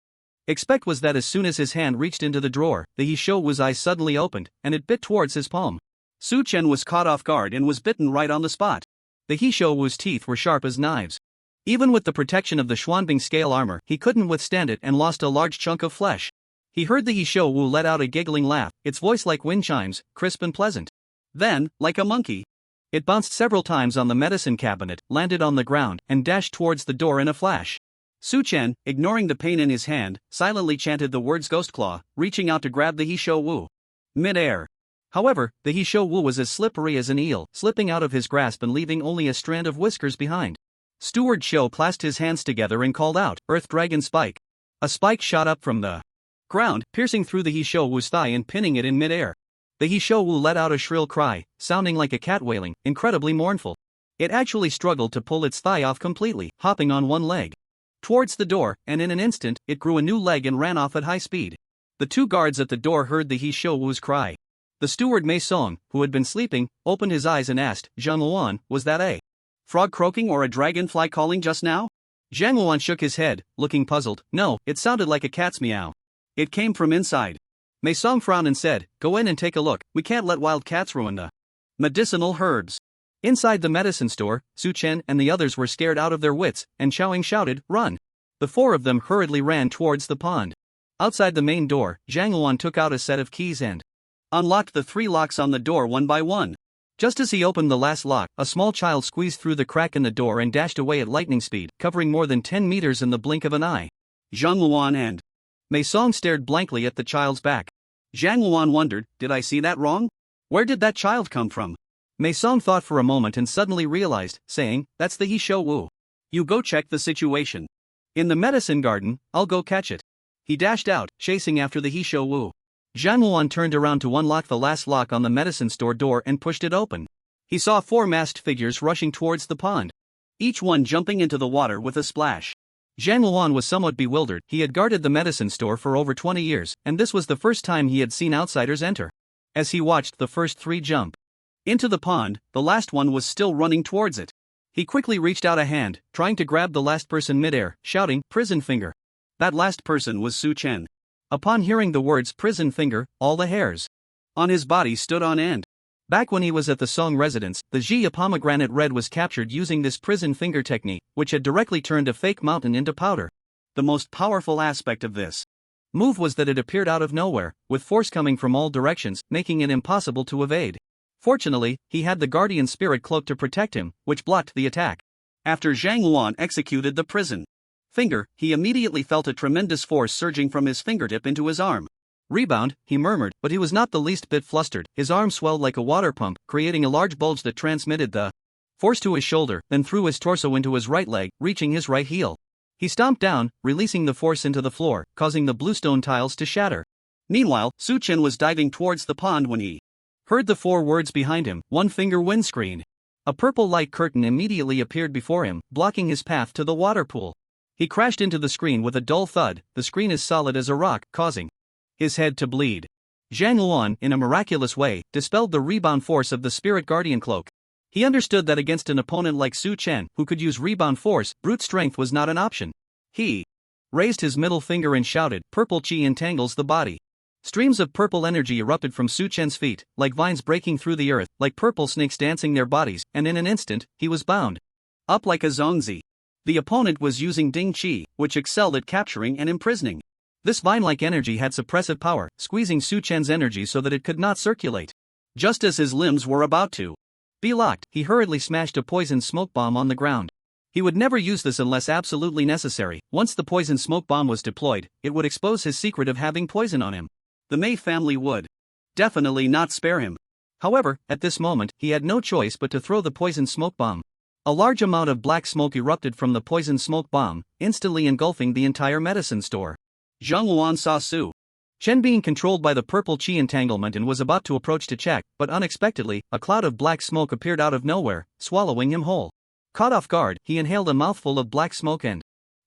expect was that as soon as his hand reached into the drawer, the Hisho's eyes suddenly opened, and it bit towards his palm. Su Chen was caught off guard and was bitten right on the spot. The Hisho's teeth were sharp as knives. Even with the protection of the Xuanbing scale armor, he couldn't withstand it and lost a large chunk of flesh. He heard the Hisho let out a giggling laugh, its voice like wind chimes, crisp and pleasant. Then, like a monkey, it bounced several times on the medicine cabinet, landed on the ground, and dashed towards the door in a flash. Su Chen, ignoring the pain in his hand, silently chanted the words Ghost Claw, reaching out to grab the Hisho. Mid-air. However, the Hisho was as slippery as an eel, slipping out of his grasp and leaving only a strand of whiskers behind. Steward Xiu clasped his hands together and called out, Earth Dragon Spike. A spike shot up from the ground, piercing through the Hisho's thigh and pinning it in mid-air. The Hisho let out a shrill cry, sounding like a cat wailing, incredibly mournful. It actually struggled to pull its thigh off completely, hopping on one leg towards the door, and in an instant, it grew a new leg and ran off at high speed. The two guards at the door heard the Hisho's cry. The steward Mei Song, who had been sleeping, opened his eyes and asked, Zhang Luan, was that a frog croaking or a dragonfly calling just now? Zhang Luan shook his head, looking puzzled. No, it sounded like a cat's meow. It came from inside. Mei Song frowned and said, go in and take a look, we can't let wild cats ruin the medicinal herbs. Inside the medicine store, Su Chen and the others were scared out of their wits, and Xiaoying shouted, run! The four of them hurriedly ran towards the pond. Outside the main door, Zhang Luan took out a set of keys and unlocked the 3 locks on the door one by one. Just as he opened the last lock, a small child squeezed through the crack in the door and dashed away at lightning speed, covering more than 10 meters in the blink of an eye. Zhang Luan and Mei Song stared blankly at the child's back. Zhang Luan wondered, did I see that wrong? Where did that child come from? Mei Song thought for a moment and suddenly realized, saying, that's the Hisho. You go check the situation. In the medicine garden, I'll go catch it. He dashed out, chasing after the Hisho. Zhang Luan turned around to unlock the last lock on the medicine store door and pushed it open. He saw 4 masked figures rushing towards the pond, each one jumping into the water with a splash. Zhang Luan was somewhat bewildered. He had guarded the medicine store for over 20 years, and this was the first time he had seen outsiders enter. As he watched the first 3 jump into the pond, the last one was still running towards it. He quickly reached out a hand, trying to grab the last person midair, shouting, prison finger. That last person was Su Chen. Upon hearing the words prison finger, all the hairs on his body stood on end. Back when he was at the Song residence, the Jia pomegranate red was captured using this prison finger technique, which had directly turned a fake mountain into powder. The most powerful aspect of this move was that it appeared out of nowhere, with force coming from all directions, making it impossible to evade. Fortunately, he had the guardian spirit cloak to protect him, which blocked the attack. After Zhang Luan executed the prison finger, he immediately felt a tremendous force surging from his fingertip into his arm. "Rebound," he murmured, but he was not the least bit flustered. His arm swelled like a water pump, creating a large bulge that transmitted the force to his shoulder, then through his torso into his right leg, reaching his right heel. He stomped down, releasing the force into the floor, causing the bluestone tiles to shatter. Meanwhile, Suchen was diving towards the pond when he heard the 4 words behind him, "One finger windscreen." A purple light curtain immediately appeared before him, blocking his path to the water pool. He crashed into the screen with a dull thud. The screen is solid as a rock, causing his head to bleed. Zhang Luan, in a miraculous way, dispelled the rebound force of the spirit guardian cloak. He understood that against an opponent like Su Chen, who could use rebound force, brute strength was not an option. He raised his middle finger and shouted, "Purple chi entangles the body." Streams of purple energy erupted from Su Chen's feet, like vines breaking through the earth, like purple snakes dancing their bodies, and in an instant, he was bound up like a zongzi. The opponent was using Ding Qi, which excelled at capturing and imprisoning. This vine-like energy had suppressive power, squeezing Su Chen's energy so that it could not circulate. Just as his limbs were about to be locked, he hurriedly smashed a poison smoke bomb on the ground. He would never use this unless absolutely necessary. Once the poison smoke bomb was deployed, it would expose his secret of having poison on him. The Mei family would definitely not spare him. However, at this moment, he had no choice but to throw the poison smoke bomb. A large amount of black smoke erupted from the poison smoke bomb, instantly engulfing the entire medicine store. Zhang Luan saw Su Chen being controlled by the purple chi entanglement and was about to approach to check, but unexpectedly, a cloud of black smoke appeared out of nowhere, swallowing him whole. Caught off guard, he inhaled a mouthful of black smoke and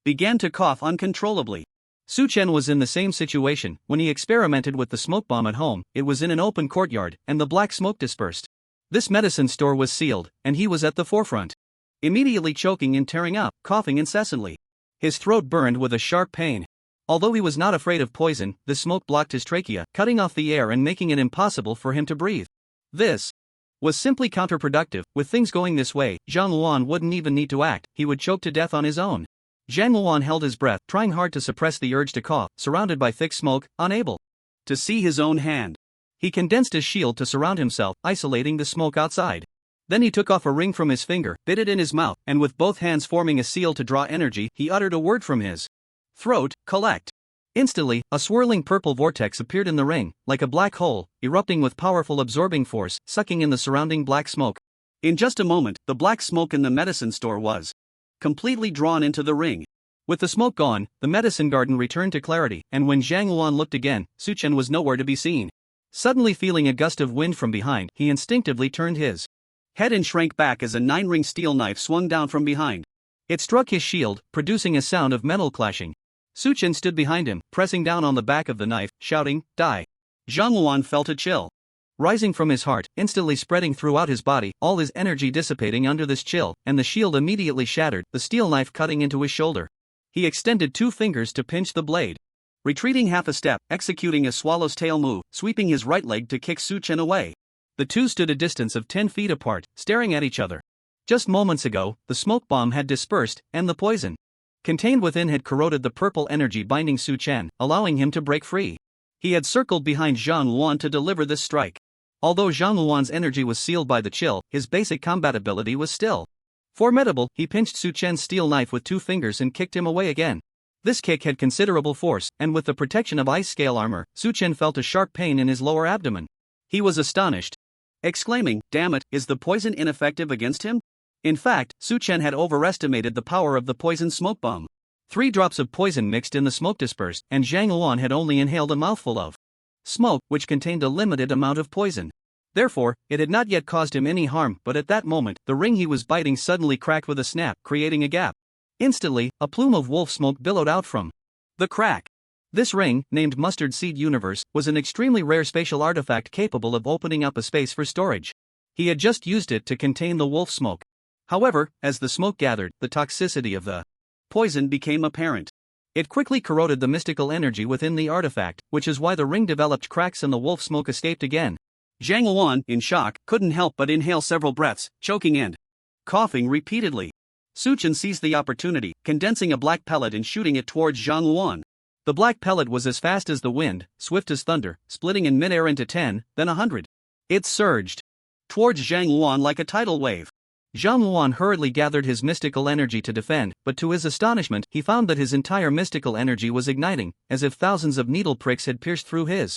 began to cough uncontrollably. Su Chen was in the same situation. When he experimented with the smoke bomb at home, it was in an open courtyard, and the black smoke dispersed. This medicine store was sealed, and he was at the forefront. Immediately choking and tearing up, coughing incessantly. His throat burned with a sharp pain. Although he was not afraid of poison, the smoke blocked his trachea, cutting off the air and making it impossible for him to breathe. This was simply counterproductive. With things going this way, Zhang Luan wouldn't even need to act, he would choke to death on his own. Zhang Luan held his breath, trying hard to suppress the urge to cough, surrounded by thick smoke, unable to see his own hand. He condensed his shield to surround himself, isolating the smoke outside. Then he took off a ring from his finger, bit it in his mouth, and with both hands forming a seal to draw energy, he uttered a word from his throat, "Collect." Instantly, a swirling purple vortex appeared in the ring, like a black hole, erupting with powerful absorbing force, sucking in the surrounding black smoke. In just a moment, the black smoke in the medicine store was completely drawn into the ring. With the smoke gone, the medicine garden returned to clarity, and when Zhang Luan looked again, Su Chen was nowhere to be seen. Suddenly feeling a gust of wind from behind, he instinctively turned his head and shrank back as a 9-ring steel knife swung down from behind. It struck his shield, producing a sound of metal clashing. Su Chen stood behind him, pressing down on the back of the knife, shouting, "Die." Zhang Luan felt a chill rising from his heart, instantly spreading throughout his body, all his energy dissipating under this chill, and the shield immediately shattered, the steel knife cutting into his shoulder. He extended 2 fingers to pinch the blade. Retreating half a step, executing a swallow's tail move, sweeping his right leg to kick Su Chen away. The two stood a distance of 10 feet apart, staring at each other. Just moments ago, the smoke bomb had dispersed, and the poison contained within had corroded the purple energy binding Su Chen, allowing him to break free. He had circled behind Zhang Luan to deliver this strike. Although Zhang Luan's energy was sealed by the chill, his basic combat ability was still formidable. He pinched Su Chen's steel knife with 2 fingers and kicked him away again. This kick had considerable force, and with the protection of ice scale armor, Su Chen felt a sharp pain in his lower abdomen. He was astonished, exclaiming, "Damn it, is the poison ineffective against him?" In fact, Su Chen had overestimated the power of the poison smoke bomb. 3 drops of poison mixed in the smoke dispersed, and Zhang Luan had only inhaled a mouthful of smoke, which contained a limited amount of poison. Therefore, it had not yet caused him any harm, but at that moment, the ring he was biting suddenly cracked with a snap, creating a gap. Instantly, a plume of wolf smoke billowed out from the crack. This ring, named Mustard Seed Universe, was an extremely rare spatial artifact capable of opening up a space for storage. He had just used it to contain the wolf smoke. However, as the smoke gathered, the toxicity of the poison became apparent. It quickly corroded the mystical energy within the artifact, which is why the ring developed cracks and the wolf smoke escaped again. Zhang Luan, in shock, couldn't help but inhale several breaths, choking and coughing repeatedly. Su Chen seized the opportunity, condensing a black pellet and shooting it towards Zhang Luan. The black pellet was as fast as the wind, swift as thunder, splitting in midair into 10, then 100. It surged towards Zhang Luan like a tidal wave. Zhang Luan hurriedly gathered his mystical energy to defend, but to his astonishment, he found that his entire mystical energy was igniting, as if thousands of needle pricks had pierced through his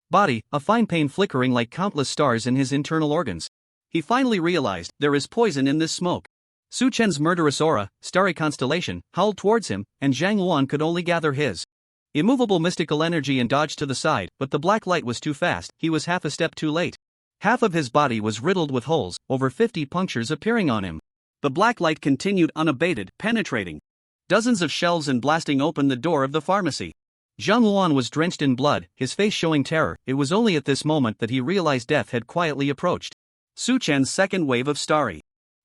body, a fine pain flickering like countless stars in his internal organs. He finally realized, there is poison in this smoke. Su Chen's murderous aura, starry constellation, howled towards him, and Zhang Luan could only gather his immovable mystical energy and dodge to the side, but the black light was too fast, he was half a step too late. Half of his body was riddled with holes, over 50 punctures appearing on him. The black light continued unabated, penetrating dozens of shelves and blasting open the door of the pharmacy. Zhang Luan was drenched in blood, his face showing terror. It was only at this moment that he realized death had quietly approached. Su Chen's second wave of starry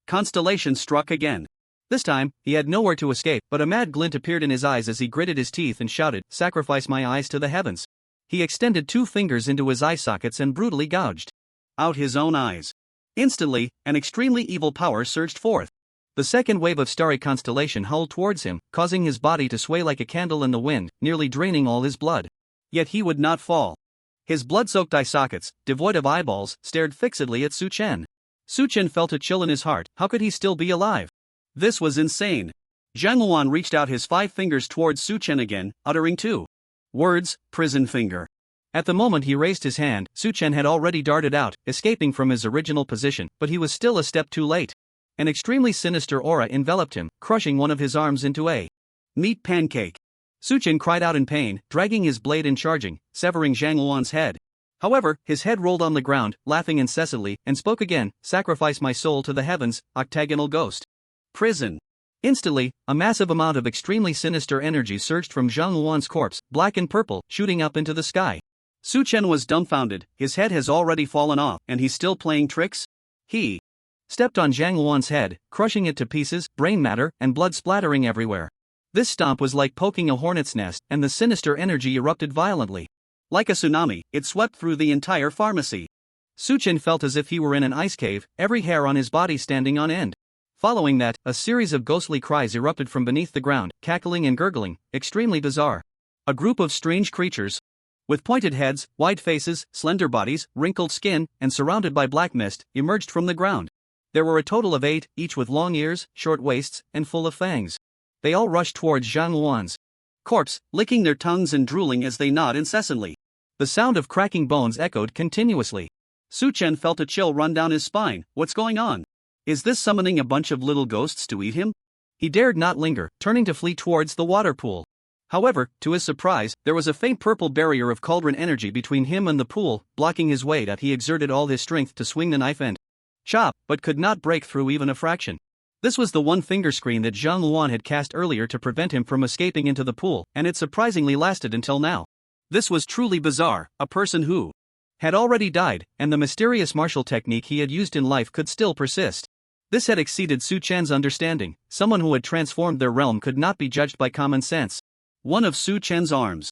constellation struck again. This time, he had nowhere to escape, but a mad glint appeared in his eyes as he gritted his teeth and shouted, "Sacrifice my eyes to the heavens." He extended 2 fingers into his eye sockets and brutally gouged out his own eyes. Instantly, an extremely evil power surged forth. The second wave of starry constellation howled towards him, causing his body to sway like a candle in the wind, nearly draining all his blood. Yet he would not fall. His blood-soaked eye sockets, devoid of eyeballs, stared fixedly at Su Chen. Su Chen felt a chill in his heart. How could he still be alive? This was insane. Zhang Luan reached out his 5 fingers towards Su Chen again, uttering 2 words, "prison finger." At the moment he raised his hand, Su Chen had already darted out, escaping from his original position, but he was still a step too late. An extremely sinister aura enveloped him, crushing one of his arms into a meat pancake. Su Chen cried out in pain, dragging his blade and charging, severing Zhang Luan's head. However, his head rolled on the ground, laughing incessantly, and spoke again, "Sacrifice my soul to the heavens, octagonal ghost." Prison. Instantly, a massive amount of extremely sinister energy surged from Zhang Luan's corpse, black and purple, shooting up into the sky. Su Chen was dumbfounded. His head has already fallen off, and he's still playing tricks? He stepped on Zhang Luan's head, crushing it to pieces, brain matter, and blood splattering everywhere. This stomp was like poking a hornet's nest, and the sinister energy erupted violently. Like a tsunami, it swept through the entire pharmacy. Su Chen felt as if he were in an ice cave, every hair on his body standing on end. Following that, a series of ghostly cries erupted from beneath the ground, cackling and gurgling, extremely bizarre. A group of strange creatures, with pointed heads, wide faces, slender bodies, wrinkled skin, and surrounded by black mist, emerged from the ground. There were a total of 8, each with long ears, short waists, and full of fangs. They all rushed towards Zhang Luan's corpse, licking their tongues and drooling as they gnawed incessantly. The sound of cracking bones echoed continuously. Su Chen felt a chill run down his spine. What's going on? Is this summoning a bunch of little ghosts to eat him? He dared not linger, turning to flee towards the water pool. However, to his surprise, there was a faint purple barrier of cauldron energy between him and the pool, blocking his way. He exerted all his strength to swing the knife and chop, but could not break through even a fraction. This was the one finger screen that Zhang Luan had cast earlier to prevent him from escaping into the pool, and it surprisingly lasted until now. This was truly bizarre. A person who had already died, and the mysterious martial technique he had used in life could still persist. This had exceeded Su Chen's understanding. Someone who had transformed their realm could not be judged by common sense. One of Su Chen's arms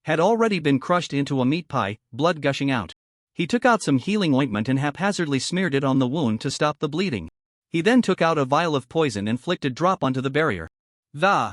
had already been crushed into a meat pie, blood gushing out. He took out some healing ointment and haphazardly smeared it on the wound to stop the bleeding. He then took out a vial of poison and flicked a drop onto the barrier. The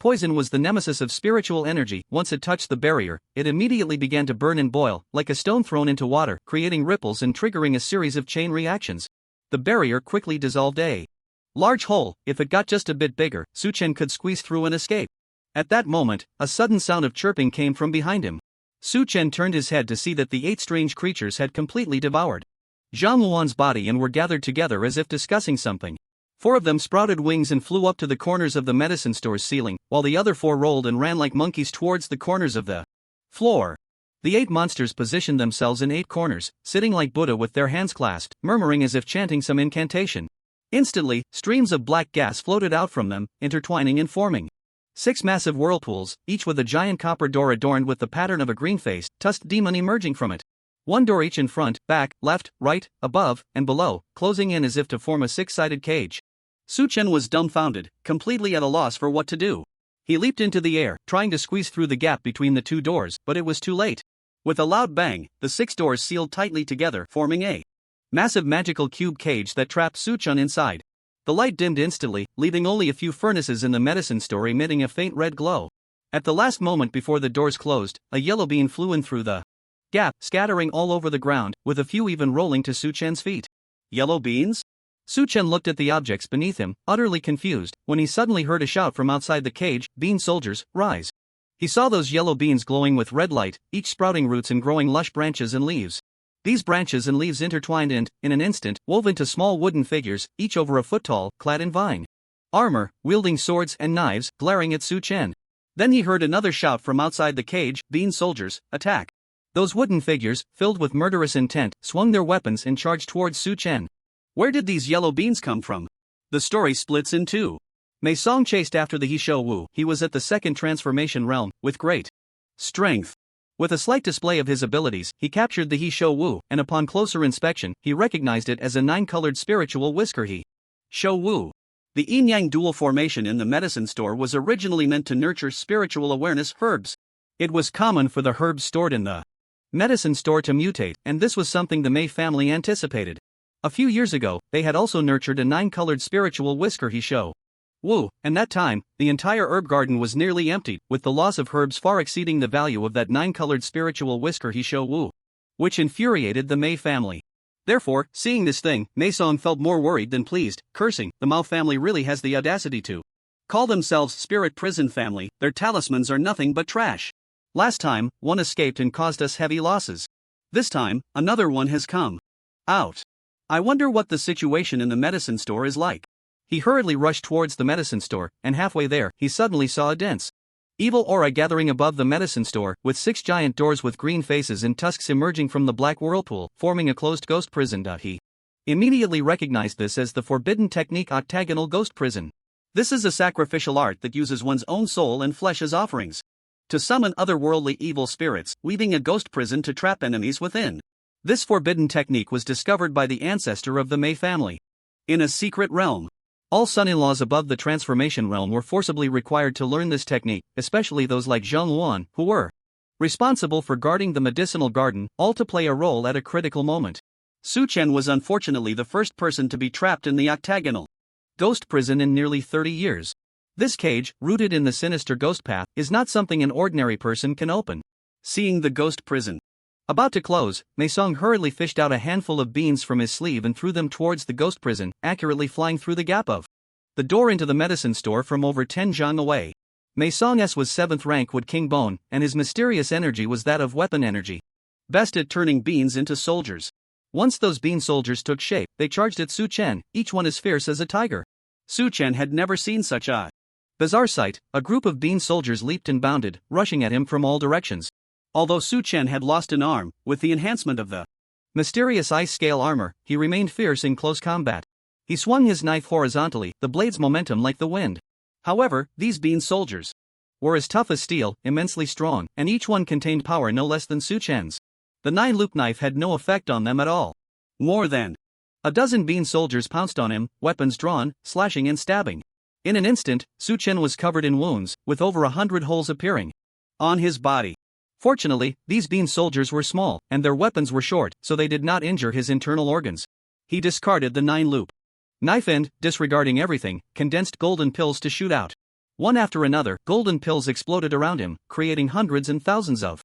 poison was the nemesis of spiritual energy. Once it touched the barrier, it immediately began to burn and boil, like a stone thrown into water, creating ripples and triggering a series of chain reactions. The barrier quickly dissolved a large hole. If it got just a bit bigger, Su Chen could squeeze through and escape. At that moment, a sudden sound of chirping came from behind him. Su Chen turned his head to see that the 8 strange creatures had completely devoured Zhang Luan's body and were gathered together as if discussing something. 4 of them sprouted wings and flew up to the corners of the medicine store's ceiling, while the other 4 rolled and ran like monkeys towards the corners of the floor. The 8 monsters positioned themselves in 8 corners, sitting like Buddha with their hands clasped, murmuring as if chanting some incantation. Instantly, streams of black gas floated out from them, intertwining and forming 6 massive whirlpools, each with a giant copper door adorned with the pattern of a green-faced, tusked demon emerging from it. 1 door each in front, back, left, right, above, and below, closing in as if to form a 6-sided cage. Su Chen was dumbfounded, completely at a loss for what to do. He leaped into the air, trying to squeeze through the gap between the 2 doors, but it was too late. With a loud bang, the 6 doors sealed tightly together, forming a massive magical cube cage that trapped Su Chen inside. The light dimmed instantly, leaving only a few furnaces in the medicine store emitting a faint red glow. At the last moment before the doors closed, a yellow bean flew in through the gap, scattering all over the ground, with a few even rolling to Su Chen's feet. Yellow beans? Su Chen looked at the objects beneath him, utterly confused, when he suddenly heard a shout from outside the cage, "Bean soldiers, rise." He saw those yellow beans glowing with red light, each sprouting roots and growing lush branches and leaves. These branches and leaves intertwined and, in an instant, wove into small wooden figures, each over a foot tall, clad in vine armor, wielding swords and knives, glaring at Su Chen. Then he heard another shout from outside the cage, "Bean soldiers, attack." Those wooden figures, filled with murderous intent, swung their weapons and charged towards Su Chen. Where did these yellow beans come from? The story splits in two. Mei Song chased after the Hisho Wu. He was at the second transformation realm, with great strength. With a slight display of his abilities, he captured the Hisho Wu, and upon closer inspection, he recognized it as a 9-colored spiritual whisker Hisho Wu. The yin-yang dual formation in the medicine store was originally meant to nurture spiritual awareness herbs. It was common for the herbs stored in the medicine store to mutate, and this was something the Mei family anticipated. A few years ago, they had also nurtured a 9-colored spiritual whisker Hisho Wu, and that time, the entire herb garden was nearly emptied, with the loss of herbs far exceeding the value of that 9-colored spiritual whisker Hisho Wu, which infuriated the Mei family. Therefore, seeing this thing, Mei Song felt more worried than pleased, cursing, "The Mao family really has the audacity to call themselves Spirit Prison Family. Their talismans are nothing but trash. Last time, one escaped and caused us heavy losses. This time, another one has come out. I wonder what the situation in the medicine store is like." He hurriedly rushed towards the medicine store, and halfway there, he suddenly saw a dense evil aura gathering above the medicine store, with 6 giant doors with green faces and tusks emerging from the black whirlpool, forming a closed ghost prison. He immediately recognized this as the forbidden technique octagonal ghost prison. This is a sacrificial art that uses one's own soul and flesh as offerings to summon otherworldly evil spirits, weaving a ghost prison to trap enemies within. This forbidden technique was discovered by the ancestor of the Mei family in a secret realm. All son-in-laws above the transformation realm were forcibly required to learn this technique, especially those like Zheng Yuan, who were responsible for guarding the medicinal garden, all to play a role at a critical moment. Su Chen was unfortunately the first person to be trapped in the octagonal ghost prison in nearly 30 years. This cage, rooted in the sinister ghost path, is not something an ordinary person can open. Seeing the ghost prison about to close, Mei Song hurriedly fished out a handful of beans from his sleeve and threw them towards the ghost prison, accurately flying through the gap of the door into the medicine store from over 10 zhang away. Mei Song's was 7th rank with King Bone, and his mysterious energy was that of weapon energy, best at turning beans into soldiers. Once those bean soldiers took shape, they charged at Su Chen, each one as fierce as a tiger. Su Chen had never seen such a bizarre sight. A group of bean soldiers leaped and bounded, rushing at him from all directions. Although Su Chen had lost an arm, with the enhancement of the mysterious ice scale armor, he remained fierce in close combat. He swung his knife horizontally, the blade's momentum like the wind. However, these bean soldiers were as tough as steel, immensely strong, and each one contained power no less than Su Chen's. The 9-loop knife had no effect on them at all. More than a dozen bean soldiers pounced on him, weapons drawn, slashing and stabbing. In an instant, Su Chen was covered in wounds, with over 100 holes appearing on his body. Fortunately, these bean soldiers were small, and their weapons were short, so they did not injure his internal organs. He discarded the 9-loop knife and, disregarding everything, condensed golden pills to shoot out. One after another, golden pills exploded around him, creating hundreds and thousands of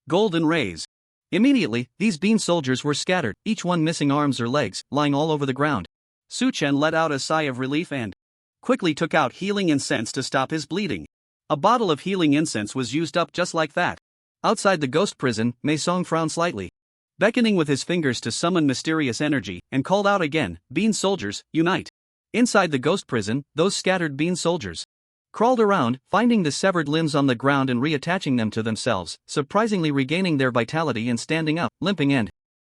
golden rays. Immediately, these bean soldiers were scattered, each one missing arms or legs, lying all over the ground. Su Chen let out a sigh of relief and quickly took out healing incense to stop his bleeding. A bottle of healing incense was used up just like that. Outside the ghost prison, Mei Song frowned slightly, beckoning with his fingers to summon mysterious energy, and called out again, "Bean soldiers, unite!" Inside the ghost prison, those scattered bean soldiers crawled around, finding the severed limbs on the ground and reattaching them to themselves, surprisingly regaining their vitality and standing up, limping and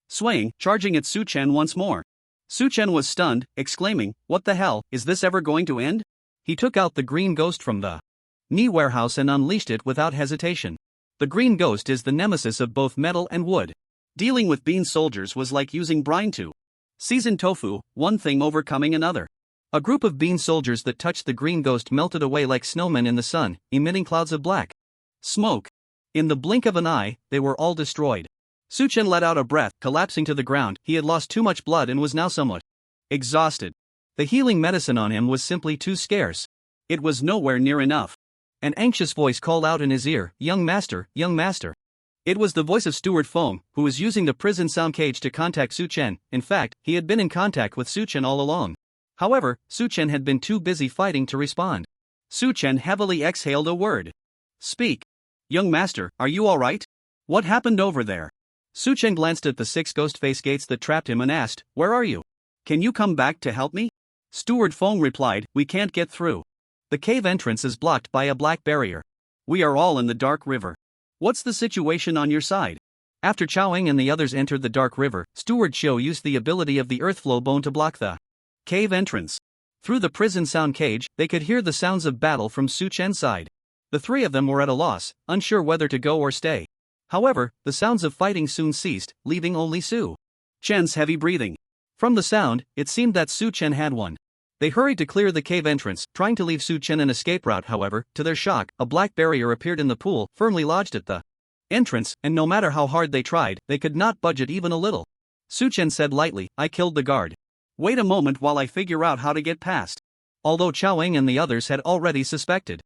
swaying, charging at Su Chen once more. Su Chen was stunned, exclaiming, "What the hell, is this ever going to end?" He took out the green ghost from the knee warehouse and unleashed it without hesitation. The green ghost is the nemesis of both metal and wood. Dealing with bean soldiers was like using brine to season tofu, one thing overcoming another. A group of bean soldiers that touched the green ghost melted away like snowmen in the sun, emitting clouds of black smoke. In the blink of an eye, they were all destroyed. Su Chen let out a breath, collapsing to the ground. He had lost too much blood and was now somewhat exhausted. The healing medicine on him was simply too scarce. It was nowhere near enough. An anxious voice called out in his ear, young master." It was the voice of Steward Feng, who was using the prison sound cage to contact Su Chen. In fact, he had been in contact with Su Chen all along. However, Su Chen had been too busy fighting to respond. Su Chen heavily exhaled a word. Speak. Young master, are you alright? What happened over there? Su Chen glanced at the 6 ghost face gates that trapped him and asked, Where are you? Can you come back to help me? Steward Feng replied, We can't get through. The cave entrance is blocked by a black barrier. We are all in the dark river. What's the situation on your side? After Chaoing and the others entered the dark river, Steward Xiu used the ability of the Earthflow Bone to block the cave entrance. Through the prison sound cage, they could hear the sounds of battle from Su Chen's side. The 3 of them were at a loss, unsure whether to go or stay. However, the sounds of fighting soon ceased, leaving only Su Chen's heavy breathing. From the sound, it seemed that Su Chen had won. They hurried to clear the cave entrance, trying to leave Su Chen an escape route. However, to their shock, a black barrier appeared in the pool, firmly lodged at the entrance, and no matter how hard they tried, they could not budge it even a little. Su Chen said lightly, I killed the guard. Wait a moment while I figure out how to get past. Although Chaoing and the others had already suspected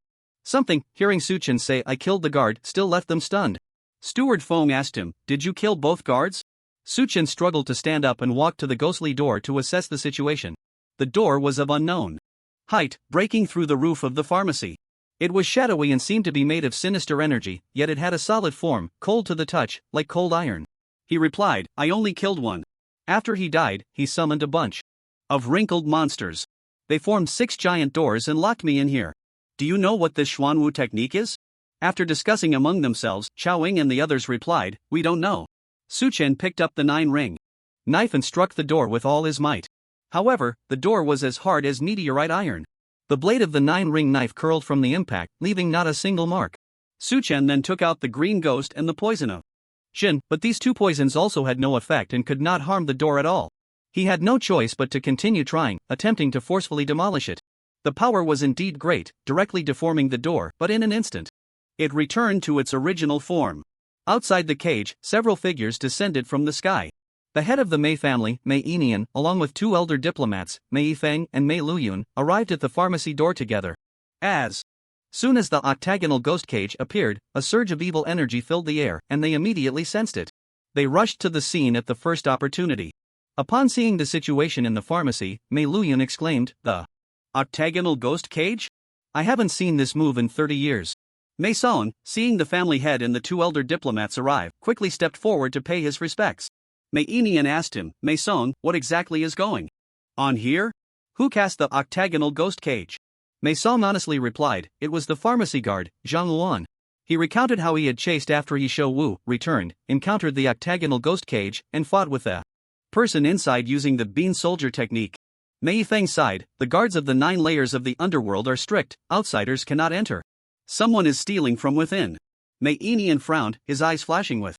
something, hearing Su Chen say I killed the guard still left them stunned. Steward Feng asked him, Did you kill both guards? Su Chen struggled to stand up and walked to the ghostly door to assess the situation. The door was of unknown height, breaking through the roof of the pharmacy. It was shadowy and seemed to be made of sinister energy, yet it had a solid form, cold to the touch, like cold iron. He replied, I only killed one. After he died, he summoned a bunch of wrinkled monsters. They formed 6 giant doors and locked me in here. Do you know what this Xuanwu technique is? After discussing among themselves, Chaoing and the others replied, We don't know. Su Chen picked up the 9-ring knife and struck the door with all his might. However, the door was as hard as meteorite iron. The blade of the 9-ring knife curled from the impact, leaving not a single mark. Su Chen then took out the green ghost and the poison of Jin, but these 2 poisons also had no effect and could not harm the door at all. He had no choice but to continue trying, attempting to forcefully demolish it. The power was indeed great, directly deforming the door, but in an instant, it returned to its original form. Outside the cage, several figures descended from the sky. The head of the Mei family, Mei Enian, along with 2 elder diplomats, Mei Yifeng and Mei Luyun, arrived at the pharmacy door together. As soon as the octagonal ghost cage appeared, a surge of evil energy filled the air, and they immediately sensed it. They rushed to the scene at the first opportunity. Upon seeing the situation in the pharmacy, Mei Luyun exclaimed, The octagonal ghost cage? I haven't seen this move in 30 years. Mei Song, seeing the family head and the 2 elder diplomats arrive, quickly stepped forward to pay his respects. Mei Enian asked him, Mei Song, what exactly is going on here? Who cast the octagonal ghost cage? Mei Song honestly replied, It was the pharmacy guard, Zhang Luan. He recounted how he had chased after Yi Shou Wu, returned, encountered the octagonal ghost cage, and fought with the person inside using the bean soldier technique. Mei Yifeng sighed, The guards of the 9 layers of the underworld are strict, outsiders cannot enter. Someone is stealing from within. Mei Enian frowned, his eyes flashing with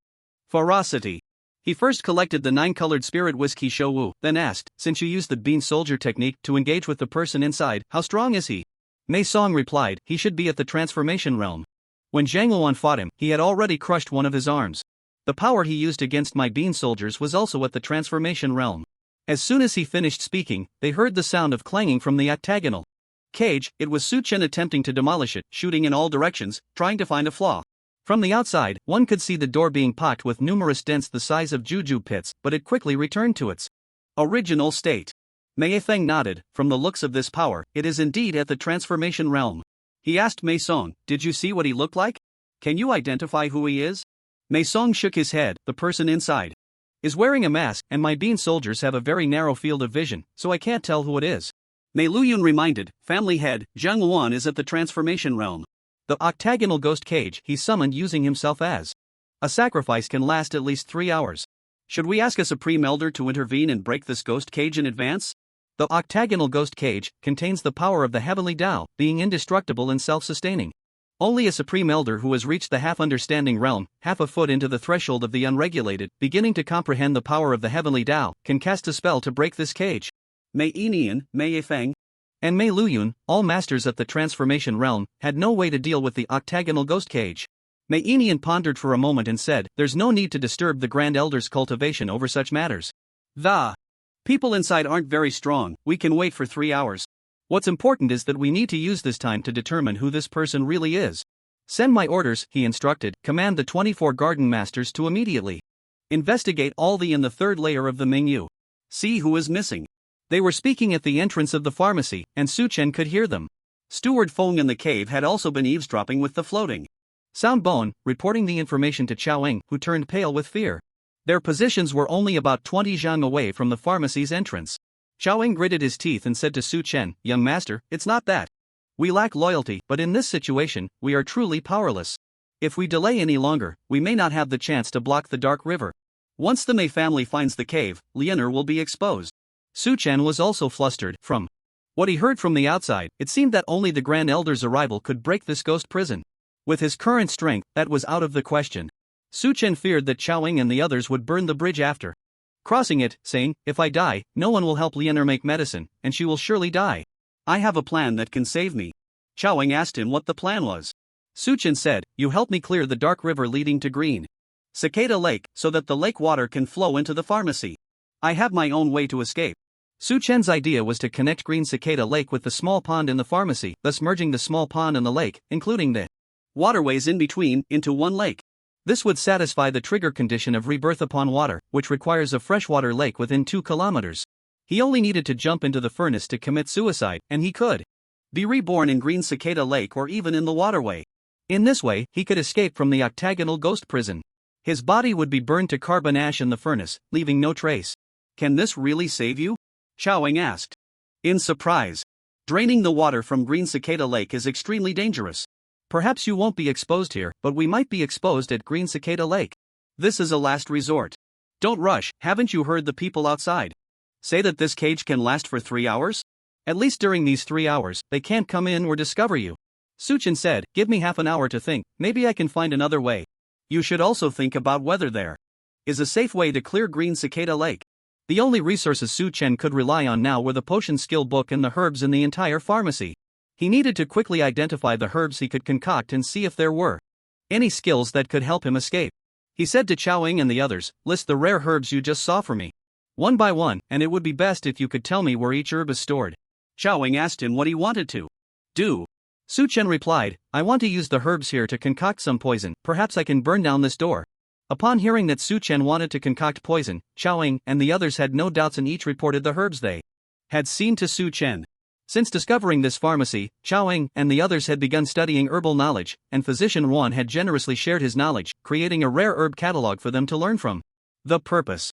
ferocity. He first collected the 9-colored spirit whiskey Shou Wu, then asked, Since you used the bean soldier technique to engage with the person inside, how strong is he? Mei Song replied, He should be at the transformation realm. When Zhang Luan fought him, he had already crushed one of his arms. The power he used against my bean soldiers was also at the transformation realm. As soon as he finished speaking, they heard the sound of clanging from the octagonal cage. It was Su Chen attempting to demolish it, shooting in all directions, trying to find a flaw. From the outside, one could see the door being pocked with numerous dents the size of juju pits, but it quickly returned to its original state. Mei Yifeng nodded, From the looks of this power, it is indeed at the transformation realm. He asked Mei Song, Did you see what he looked like? Can you identify who he is? Mei Song shook his head, The person inside is wearing a mask, and my bean soldiers have a very narrow field of vision, so I can't tell who it is. Mei Luyun reminded, Family head, Zhang Luan is at the transformation realm. The octagonal ghost cage he summoned using himself as a sacrifice can last at least 3 hours. Should we ask a supreme elder to intervene and break this ghost cage in advance? The octagonal ghost cage contains the power of the heavenly Tao, being indestructible and self-sustaining. Only a supreme elder who has reached the half-understanding realm, half a foot into the threshold of the unregulated, beginning to comprehend the power of the heavenly Tao, can cast a spell to break this cage. Mei Enian, Mei Yifeng, and Mei Luyun, all masters at the transformation realm, had no way to deal with the octagonal ghost cage. Mei Enian pondered for a moment and said, There's no need to disturb the Grand Elder's cultivation over such matters. The people inside aren't very strong, we can wait for 3 hours. What's important is that we need to use this time to determine who this person really is. Send my orders, he instructed, command the 24 garden masters to immediately investigate all the in the 3rd layer of the Mingyu. See who is missing. They were speaking at the entrance of the pharmacy, and Su Chen could hear them. Steward Feng in the cave had also been eavesdropping with the floating sound bone, reporting the information to Chao Eng, who turned pale with fear. Their positions were only about 20 zhang away from the pharmacy's entrance. Chao Eng gritted his teeth and said to Su Chen, "Young master, it's not that. We lack loyalty, but in this situation, we are truly powerless. If we delay any longer, we may not have the chance to block the Dark River. Once the Mei family finds the cave, Lianer will be exposed." Su Chen was also flustered. From what he heard from the outside, it seemed that only the Grand Elder's arrival could break this ghost prison. With his current strength, that was out of the question. Su Chen feared that Chao Eng and the others would burn the bridge after crossing it, saying, "If I die, no one will help Lianer make medicine, and she will surely die. I have a plan that can save me." Chao Eng asked him what the plan was. Su Chen said, "You help me clear the dark river leading to Green Cicada Lake, so that the lake water can flow into the pharmacy. I have my own way to escape." Su Chen's idea was to connect Green Cicada Lake with the small pond in the pharmacy, thus merging the small pond and the lake, including the waterways in between, into one lake. This would satisfy the trigger condition of rebirth upon water, which requires a freshwater lake within 2 kilometers. He only needed to jump into the furnace to commit suicide, and he could be reborn in Green Cicada Lake or even in the waterway. In this way, he could escape from the octagonal ghost prison. His body would be burned to carbon ash in the furnace, leaving no trace. "Can this really save you?" Chao Eng asked, in surprise. "Draining the water from Green Cicada Lake is extremely dangerous. Perhaps you won't be exposed here, but we might be exposed at Green Cicada Lake. This is a last resort. Don't rush, haven't you heard the people outside say that this cage can last for 3 hours? At least during these 3 hours, they can't come in or discover you." Su Chen said, "Give me half an hour to think, maybe I can find another way. You should also think about whether there is a safe way to clear Green Cicada Lake." The only resources Su Chen could rely on now were the potion skill book and the herbs in the entire pharmacy. He needed to quickly identify the herbs he could concoct and see if there were any skills that could help him escape. He said to Chao Eng and the others, "List the rare herbs you just saw for me, one by one, and it would be best if you could tell me where each herb is stored." Chao Eng asked him what he wanted to do. Su Chen replied, "I want to use the herbs here to concoct some poison, perhaps I can burn down this door." Upon hearing that Su Chen wanted to concoct poison, Chao Eng and the others had no doubts and each reported the herbs they had seen to Su Chen. Since discovering this pharmacy, Chao Eng and the others had begun studying herbal knowledge, and physician Yuan had generously shared his knowledge, creating a rare herb catalog for them to learn from. The purpose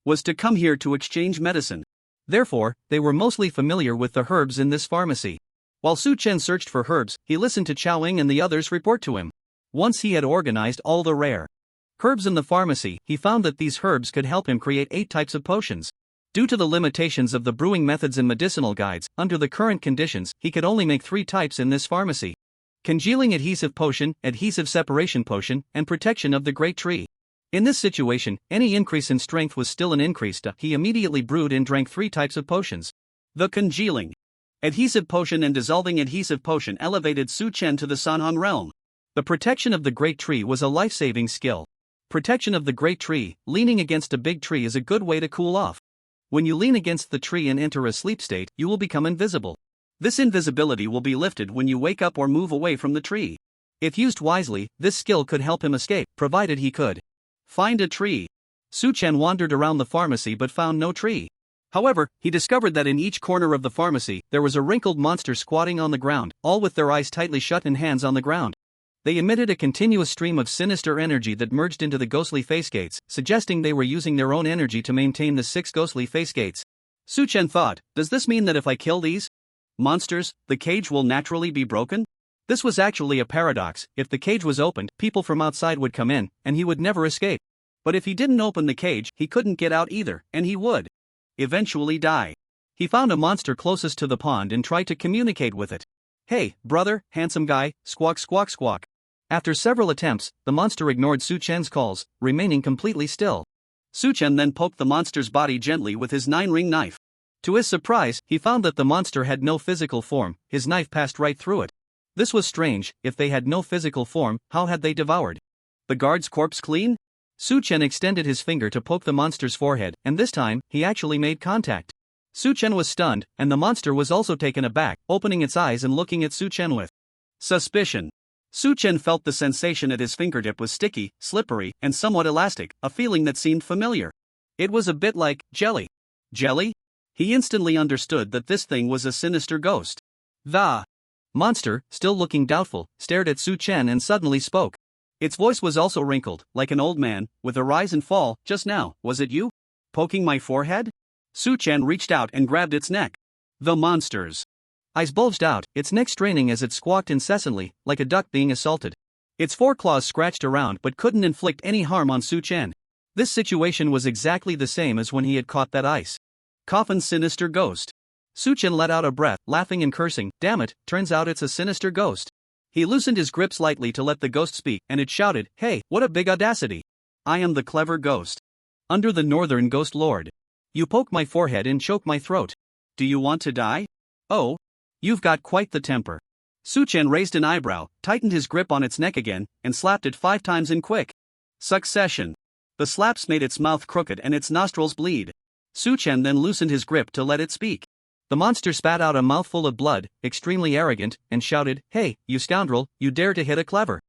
was to come here to exchange medicine. Therefore, they were mostly familiar with the herbs in this pharmacy. While Su Chen searched for herbs, he listened to Chao Eng and the others report to him. Once he had organized all the rare herbs in the pharmacy, he found that these herbs could help him create 8 types of potions. Due to the limitations of the brewing methods and medicinal guides, under the current conditions, he could only make 3 types in this pharmacy: congealing adhesive potion, adhesive separation potion, and protection of the great tree. In this situation, any increase in strength was still an increase. He immediately brewed and drank 3 types of potions. The congealing adhesive potion and dissolving adhesive potion elevated Su Chen to the Sanhong realm. The protection of the great tree was a life-saving skill. Protection of the great tree, leaning against a big tree is a good way to cool off. When you lean against the tree and enter a sleep state, you will become invisible. This invisibility will be lifted when you wake up or move away from the tree. If used wisely, this skill could help him escape, provided he could find a tree. Su Chen wandered around the pharmacy but found no tree. However, he discovered that in each corner of the pharmacy, there was a wrinkled monster squatting on the ground, all with their eyes tightly shut and hands on the ground. They emitted a continuous stream of sinister energy that merged into the ghostly face gates, suggesting they were using their own energy to maintain the 6 ghostly face gates. Su Chen thought, does this mean that if I kill these monsters, the cage will naturally be broken? This was actually a paradox. If the cage was opened, people from outside would come in, and he would never escape. But if he didn't open the cage, he couldn't get out either, and he would eventually die. He found a monster closest to the pond and tried to communicate with it. "Hey, brother, handsome guy, squawk squawk squawk." After several attempts, the monster ignored Su Chen's calls, remaining completely still. Su Chen then poked the monster's body gently with his 9-ring knife. To his surprise, he found that the monster had no physical form. His knife passed right through it. This was strange. If they had no physical form, how had they devoured the guard's corpse clean? Su Chen extended his finger to poke the monster's forehead, and this time, he actually made contact. Su Chen was stunned, and the monster was also taken aback, opening its eyes and looking at Su Chen with suspicion. Su Chen felt the sensation at his fingertip was sticky, slippery, and somewhat elastic, a feeling that seemed familiar. It was a bit like jelly. Jelly? He instantly understood that this thing was a sinister ghost. The monster, still looking doubtful, stared at Su Chen and suddenly spoke. Its voice was also wrinkled, like an old man, with a rise and fall. Just now, was it you? Poking my forehead? Su Chen reached out and grabbed its neck. The monster's eyes bulged out, its neck straining as it squawked incessantly, like a duck being assaulted. Its foreclaws scratched around but couldn't inflict any harm on Su Chen. This situation was exactly the same as when he had caught that ice coffin sinister ghost. Su Chen let out a breath, laughing and cursing. Damn it, turns out it's a sinister ghost. He loosened his grip slightly to let the ghost speak, and it shouted, "Hey, what a big audacity! I am the clever ghost. Under the Northern Ghost Lord. You poke my forehead and choke my throat. Do you want to die? Oh, you've got quite the temper." Su Chen raised an eyebrow, tightened his grip on its neck again, and slapped it 5 times in quick succession. The slaps made its mouth crooked and its nostrils bleed. Su Chen then loosened his grip to let it speak. The monster spat out a mouthful of blood, extremely arrogant, and shouted, "Hey, you scoundrel, you dare to hit a clever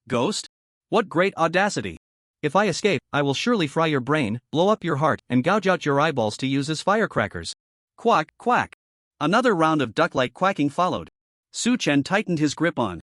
ghost? What great audacity! If I escape, I will surely fry your brain, blow up your heart, and gouge out your eyeballs to use as firecrackers." Quack, quack. Another round of duck-like quacking followed. Su Chen tightened his grip on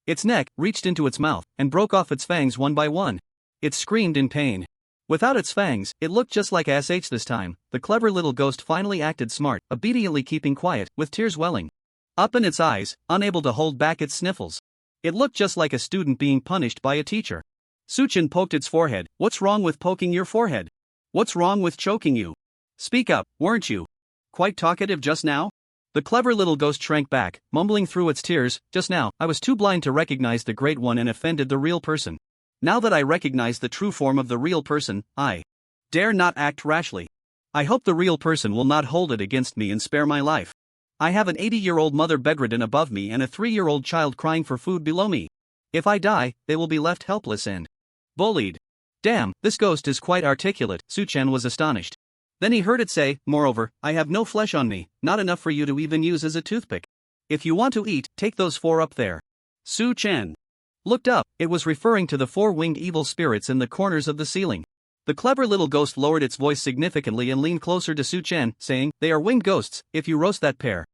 its neck, reached into its mouth, and broke off its fangs one by one. It screamed in pain. Without its fangs, it looked just like SH this time. The clever little ghost finally acted smart, obediently keeping quiet, with tears welling up in its eyes, unable to hold back its sniffles. It looked just like a student being punished by a teacher. Su Chen poked its forehead. "What's wrong with poking your forehead? What's wrong with choking you? Speak up, weren't you quite talkative just now?" The clever little ghost shrank back, mumbling through its tears. "Just now, I was too blind to recognize the Great One and offended the real person. Now that I recognize the true form of the real person, I dare not act rashly. I hope the real person will not hold it against me and spare my life. I have an 80-year-old mother bedridden above me and a 3-year-old child crying for food below me. If I die, they will be left helpless and bullied." Damn, this ghost is quite articulate, Su Chen was astonished. Then he heard it say, "Moreover, I have no flesh on me, not enough for you to even use as a toothpick. If you want to eat, take those 4 up there." Su Chen looked up. It was referring to the 4 winged evil spirits in the corners of the ceiling. The clever little ghost lowered its voice significantly and leaned closer to Su Chen, saying, "They are winged ghosts. If you roast that pair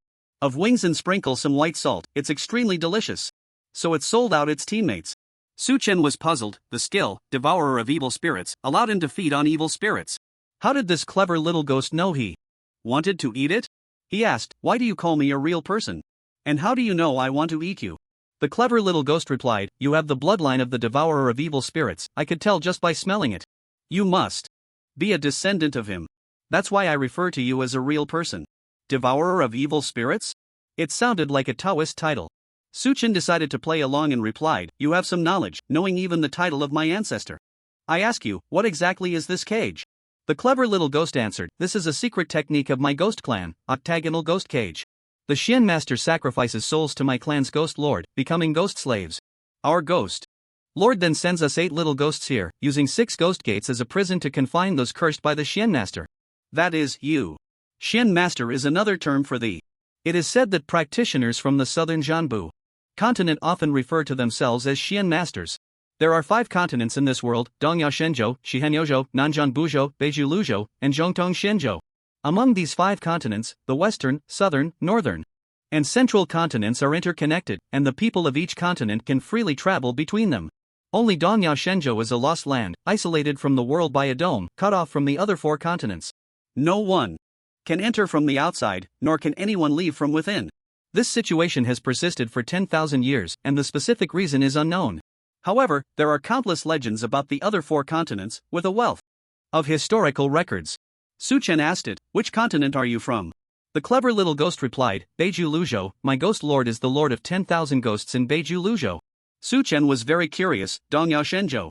of wings and sprinkle some white salt, it's extremely delicious." So it sold out its teammates. Su Chen was puzzled. The skill, devourer of evil spirits, allowed him to feed on evil spirits. How did this clever little ghost know he wanted to eat it? He asked, "Why do you call me a real person? And how do you know I want to eat you?" The clever little ghost replied, "You have the bloodline of the devourer of evil spirits. I could tell just by smelling it. You must be a descendant of him. That's why I refer to you as a real person." Devourer of evil spirits? It sounded like a Taoist title. Su Chen decided to play along and replied, "You have some knowledge, knowing even the title of my ancestor. I ask you, what exactly is this cage?" The clever little ghost answered, "This is a secret technique of my ghost clan, octagonal ghost cage. The Xian master sacrifices souls to my clan's ghost lord, becoming ghost slaves. Our ghost lord then sends us 8 little ghosts here, using 6 ghost gates as a prison to confine those cursed by the Xian master. That is, you. Xian master is another term for thee. It is said that practitioners from the southern Jianbu continent often refer to themselves as Xian masters. There are 5 continents in this world: Dongyao Shenzhou, Shihanyouzhou, Nanjian Buzhou, Beiju Luzhou, and Zhongtong Shenzhou. Among these 5 continents, the western, southern, northern, and central continents are interconnected, and the people of each continent can freely travel between them. Only Dongyao Shenzhou is a lost land, isolated from the world by a dome, cut off from the other 4 continents. No one can enter from the outside, nor can anyone leave from within. This situation has persisted for 10,000 years, and the specific reason is unknown. However, there are countless legends about the other 4 continents, with a wealth of historical records. Su Chen asked it, "Which continent are you from?" The clever little ghost replied, "Beiju Luzhou. My ghost lord is the lord of 10,000 ghosts in Beiju Luzhou." Su Chen was very curious. Dongyao Shenzhou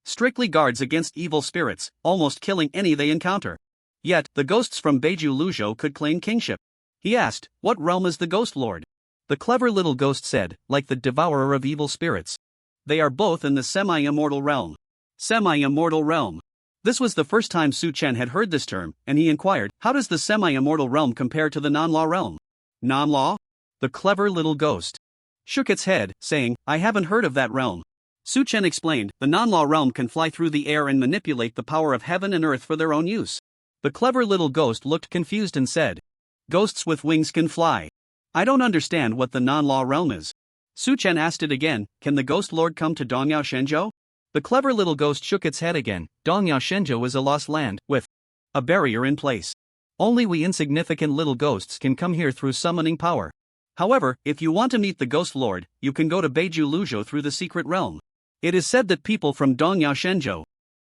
strictly guards against evil spirits, almost killing any they encounter. Yet, the ghosts from Beiju Luzhou could claim kingship. He asked, "What realm is the ghost lord?" The clever little ghost said, "Like the devourer of evil spirits. They are both in the semi-immortal realm." Semi-immortal realm. This was the first time Su Chen had heard this term, and he inquired, "How does the semi-immortal realm compare to the non-law realm?" Non-law? The clever little ghost shook its head, saying, "I haven't heard of that realm." Su Chen explained, "The non-law realm can fly through the air and manipulate the power of heaven and earth for their own use." The clever little ghost looked confused and said, Ghosts with wings can fly. I don't understand what the non-law realm is. Su Chen asked it again, can the ghost lord come to Dongyao Shenzhou? The clever little ghost shook its head again. Dongyao Shenzhou is a lost land, with a barrier in place. Only we insignificant little ghosts can come here through summoning power. However, if you want to meet the ghost lord, you can go to Beiju Luzhou through the secret realm. It is said that people from Dongyao Shenzhou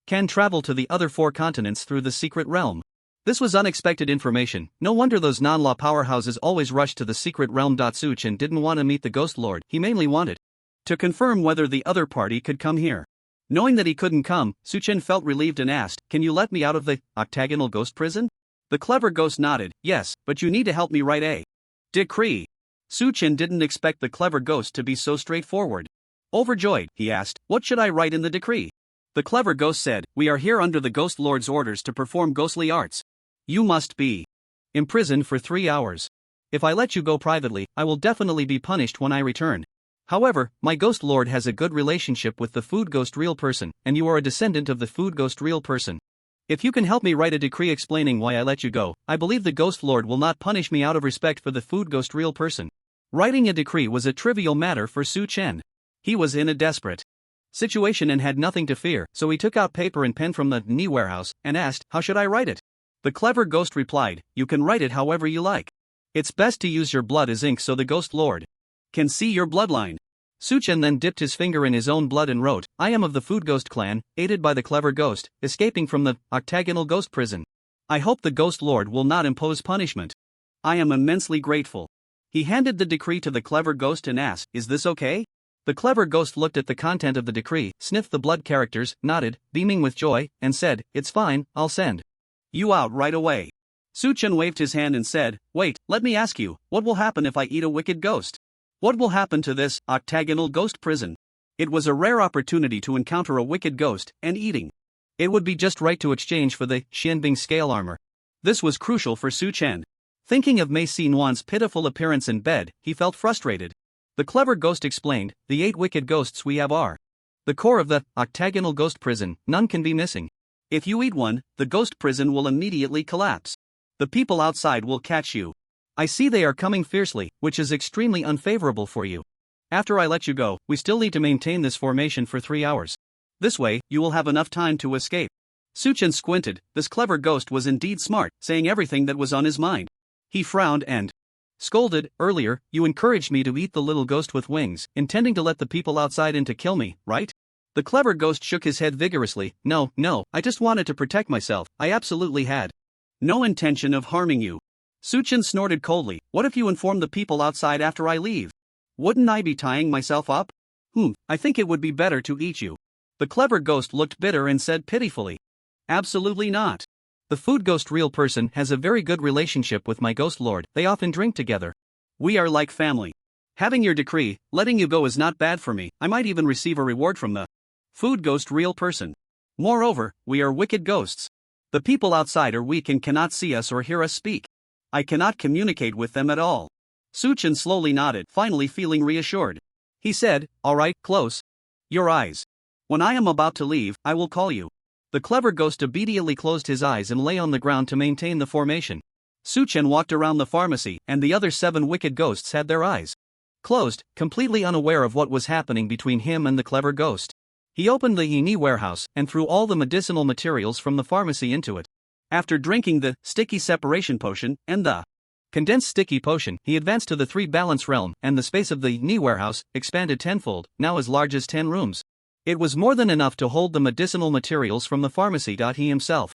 can travel to the other 4 continents through the secret realm. This was unexpected information. No wonder those non-law powerhouses always rushed to the secret realm. Su Chen didn't want to meet the ghost lord, he mainly wanted to confirm whether the other party could come here. Knowing that he couldn't come, Su Chen felt relieved and asked, can you let me out of the octagonal ghost prison? The clever ghost nodded, yes, but you need to help me write a decree. Su Chen didn't expect the clever ghost to be so straightforward. Overjoyed, he asked, what should I write in the decree? The clever ghost said, we are here under the ghost lord's orders to perform ghostly arts. You must be imprisoned for 3 hours. If I let you go privately, I will definitely be punished when I return. However, my ghost lord has a good relationship with the food ghost real person, and you are a descendant of the food ghost real person. If you can help me write a decree explaining why I let you go, I believe the ghost lord will not punish me out of respect for the food ghost real person. Writing a decree was a trivial matter for Su Chen. He was in a desperate situation and had nothing to fear, so he took out paper and pen from the knee warehouse and asked, how should I write it? The clever ghost replied, you can write it however you like. It's best to use your blood as ink so the ghost lord can see your bloodline. Su Chen then dipped his finger in his own blood and wrote, I am of the food ghost clan, aided by the clever ghost, escaping from the octagonal ghost prison. I hope the ghost lord will not impose punishment. I am immensely grateful. He handed the decree to the clever ghost and asked, is this okay? The clever ghost looked at the content of the decree, sniffed the blood characters, nodded, beaming with joy, and said, it's fine, I'll send you out right away. Su Chen waved his hand and said, wait, let me ask you, what will happen if I eat a wicked ghost? What will happen to this octagonal ghost prison? It was a rare opportunity to encounter a wicked ghost, and eating it would be just right to exchange for the Xianbing scale armor. This was crucial for Su Chen. Thinking of Mei Xinwan's pitiful appearance in bed, he felt frustrated. The clever ghost explained, the 8 wicked ghosts we have are the core of the octagonal ghost prison, none can be missing. If you eat one, the ghost prison will immediately collapse. The people outside will catch you. I see they are coming fiercely, which is extremely unfavorable for you. After I let you go, we still need to maintain this formation for 3 hours. This way, you will have enough time to escape. Su Chen squinted. This clever ghost was indeed smart, saying everything that was on his mind. He frowned and scolded, earlier, you encouraged me to eat the little ghost with wings, intending to let the people outside in to kill me, right? The clever ghost shook his head vigorously. No, I just wanted to protect myself, I absolutely had no intention of harming you. Su Chen snorted coldly, what if you inform the people outside after I leave? Wouldn't I be tying myself up? I think it would be better to eat you. The clever ghost looked bitter and said pitifully, absolutely not. The food ghost real person has a very good relationship with my ghost lord, they often drink together. We are like family. Having your decree, letting you go is not bad for me, I might even receive a reward from the food ghost real person. Moreover, we are wicked ghosts. The people outside are weak and cannot see us or hear us speak. I cannot communicate with them at all. Su Chen slowly nodded, finally feeling reassured. He said, all right, close your eyes. When I am about to leave, I will call you. The clever ghost obediently closed his eyes and lay on the ground to maintain the formation. Su Chen walked around the pharmacy, and the other 7 wicked ghosts had their eyes closed, completely unaware of what was happening between him and the clever ghost. He opened the Yini warehouse and threw all the medicinal materials from the pharmacy into it. After drinking the sticky separation potion and the condensed sticky potion, he advanced to the 3 balance realm, and the space of the Yini warehouse expanded tenfold, now as large as 10 rooms. It was more than enough to hold the medicinal materials from the pharmacy. He himself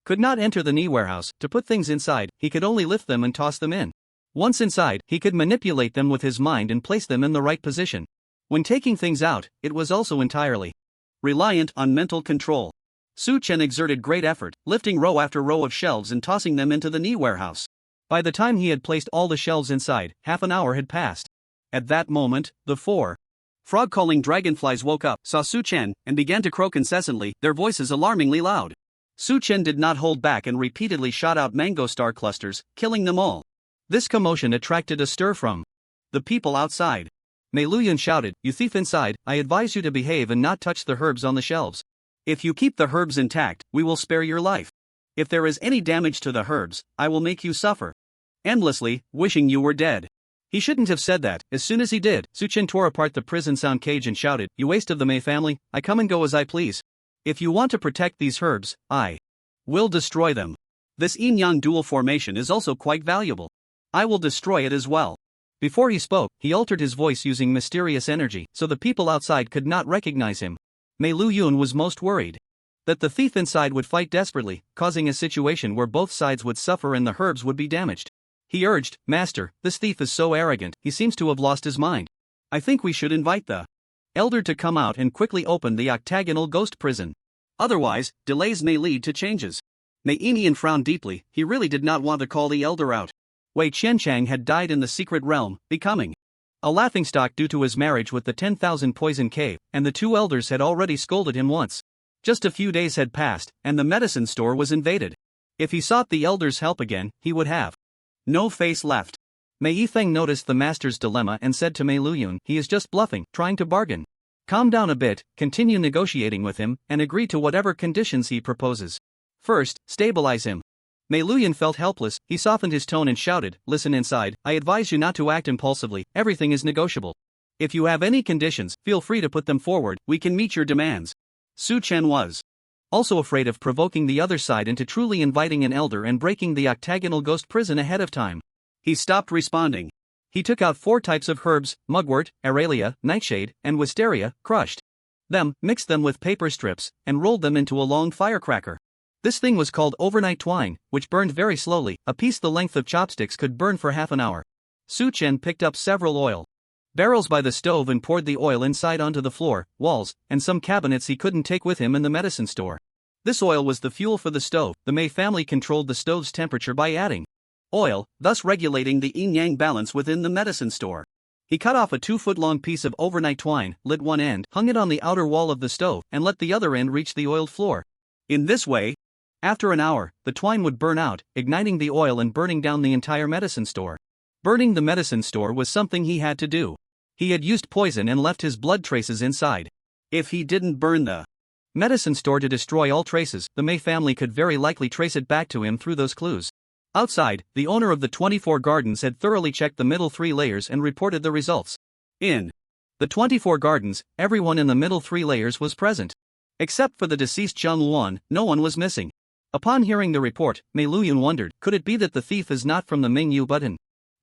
could not enter the Ni warehouse to put things inside, he could only lift them and toss them in. Once inside, he could manipulate them with his mind and place them in the right position. When taking things out, it was also entirely reliant on mental control. Su Chen exerted great effort, lifting row after row of shelves and tossing them into the Ni warehouse. By the time he had placed all the shelves inside, half an hour had passed. At that moment, the 4 frog-calling dragonflies woke up, saw Su Chen, and began to croak incessantly, their voices alarmingly loud. Su Chen did not hold back and repeatedly shot out mango star clusters, killing them all. This commotion attracted a stir from the people outside. Mei Luyan shouted, you thief inside, I advise you to behave and not touch the herbs on the shelves. If you keep the herbs intact, we will spare your life. If there is any damage to the herbs, I will make you suffer. endlessly, wishing you were dead. He shouldn't have said that. As soon as he did, Suchen tore apart the prison sound cage and shouted, "You waste of the Mei family, I come and go as I please. If you want to protect these herbs, I will destroy them. This yin-yang dual formation is also quite valuable. I will destroy it as well." Before he spoke, he altered his voice using mysterious energy, so the people outside could not recognize him. Mei Luyun was most worried that the thief inside would fight desperately, causing a situation where both sides would suffer and the herbs would be damaged. He urged, "Master, this thief is so arrogant, he seems to have lost his mind. I think we should invite the elder to come out and quickly open the octagonal ghost prison. Otherwise, delays may lead to changes." Mei Inian frowned deeply. He really did not want to call the elder out. Wei Qianchang had died in the secret realm, becoming a laughingstock due to his marriage with the 10,000 poison cave, and the two elders had already scolded him once. Just a few days had passed, and the medicine store was invaded. If he sought the elders' help again, he would have no face left. Mei Yifeng noticed the master's dilemma and said to Mei Luyun, "He is just bluffing, trying to bargain. Calm down a bit, continue negotiating with him, and agree to whatever conditions he proposes. First, stabilize him." Mei Luyun felt helpless. He softened his tone and shouted, "Listen inside, I advise you not to act impulsively, everything is negotiable. If you have any conditions, feel free to put them forward, we can meet your demands." Su Chen was also afraid of provoking the other side into truly inviting an elder and breaking the octagonal ghost prison ahead of time. He stopped responding. He took out 4 types of herbs, mugwort, aralia, nightshade, and wisteria, crushed them, mixed them with paper strips, and rolled them into a long firecracker. This thing was called overnight twine, which burned very slowly. A piece the length of chopsticks could burn for half an hour. Su Chen picked up several oil barrels by the stove and poured the oil inside onto the floor, walls, and some cabinets he couldn't take with him in the medicine store. This oil was the fuel for the stove. The Mei family controlled the stove's temperature by adding oil, thus regulating the yin-yang balance within the medicine store. He cut off a 2-foot-long piece of overnight twine, lit one end, hung it on the outer wall of the stove, and let the other end reach the oiled floor. In this way, after an hour, the twine would burn out, igniting the oil and burning down the entire medicine store. Burning the medicine store was something he had to do. He had used poison and left his blood traces inside. If he didn't burn the medicine store to destroy all traces, the Mei family could very likely trace it back to him through those clues. Outside, the owner of the 24 gardens had thoroughly checked the middle 3 layers and reported the results. In the 24 gardens, everyone in the middle 3 layers was present. Except for the deceased Zhang Luan, no one was missing. Upon hearing the report, Mei Luyun wondered, could it be that the thief is not from the Mingyu but an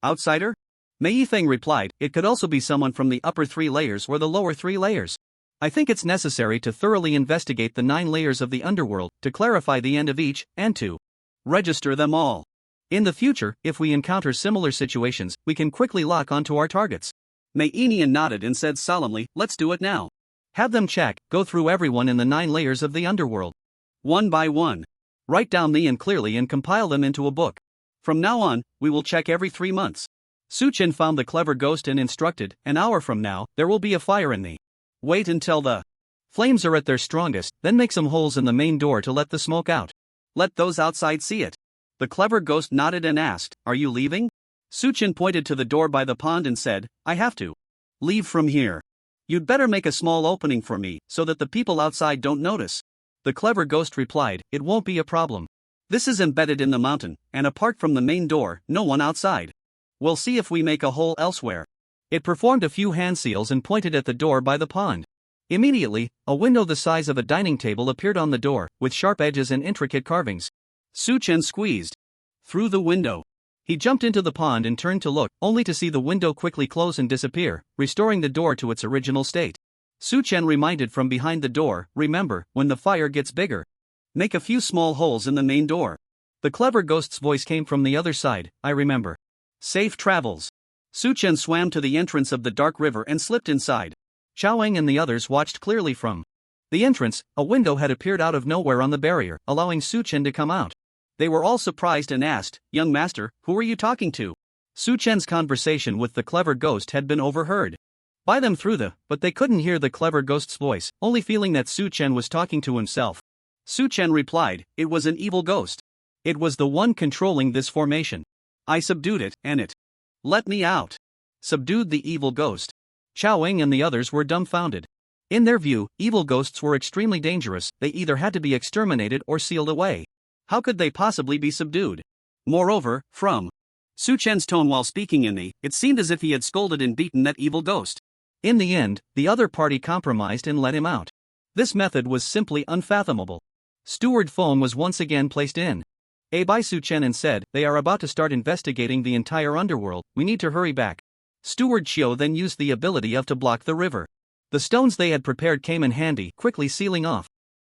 outsider? Mei Yifeng replied, it could also be someone from the upper 3 layers or the lower 3 layers. I think it's necessary to thoroughly investigate the 9 layers of the underworld, to clarify the end of each, and to register them all. In the future, if we encounter similar situations, we can quickly lock onto our targets. Mei Inian nodded and said solemnly, let's do it now. Have them check, go through everyone in the 9 layers of the underworld. One by one. Write down them clearly and compile them into a book. From now on, we will check every 3 months. Su Chen found the clever ghost and instructed, an hour from now, there will be a fire in the. Wait until the flames are at their strongest, then make some holes in the main door to let the smoke out. Let those outside see it. The clever ghost nodded and asked, are you leaving? Su Chen pointed to the door by the pond and said, I have to leave from here. You'd better make a small opening for me, so that the people outside don't notice. The clever ghost replied, it won't be a problem. This is embedded in the mountain, and apart from the main door, no one outside. We'll see if we make a hole elsewhere. It performed a few hand seals and pointed at the door by the pond. Immediately, a window the size of a dining table appeared on the door, with sharp edges and intricate carvings. Su Chen squeezed through the window. He jumped into the pond and turned to look, only to see the window quickly close and disappear, restoring the door to its original state. Su Chen reminded from behind the door, remember, when the fire gets bigger, make a few small holes in the main door. The clever ghost's voice came from the other side, I remember. Safe travels. Su Chen swam to the entrance of the dark river and slipped inside. Xiaoeng and the others watched clearly from the entrance. A window had appeared out of nowhere on the barrier, allowing Su Chen to come out. They were all surprised and asked, young master, who are you talking to? Su Chen's conversation with the clever ghost had been overheard by them but they couldn't hear the clever ghost's voice, only feeling that Su Chen was talking to himself. Su Chen replied, it was an evil ghost. It was the one controlling this formation. I subdued it, and it let me out. Subdued the evil ghost. Xiaoeng and the others were dumbfounded. In their view, evil ghosts were extremely dangerous, they either had to be exterminated or sealed away. How could they possibly be subdued? Moreover, from Su Chen's tone while speaking it seemed as if he had scolded and beaten that evil ghost. In the end, the other party compromised and let him out. This method was simply unfathomable. Steward Feng was once again placed in by Su Chen and said, "They are about to start investigating the entire underworld, we need to hurry back." Steward Chiu then used the ability to block the river. The stones they had prepared came in handy, quickly sealing off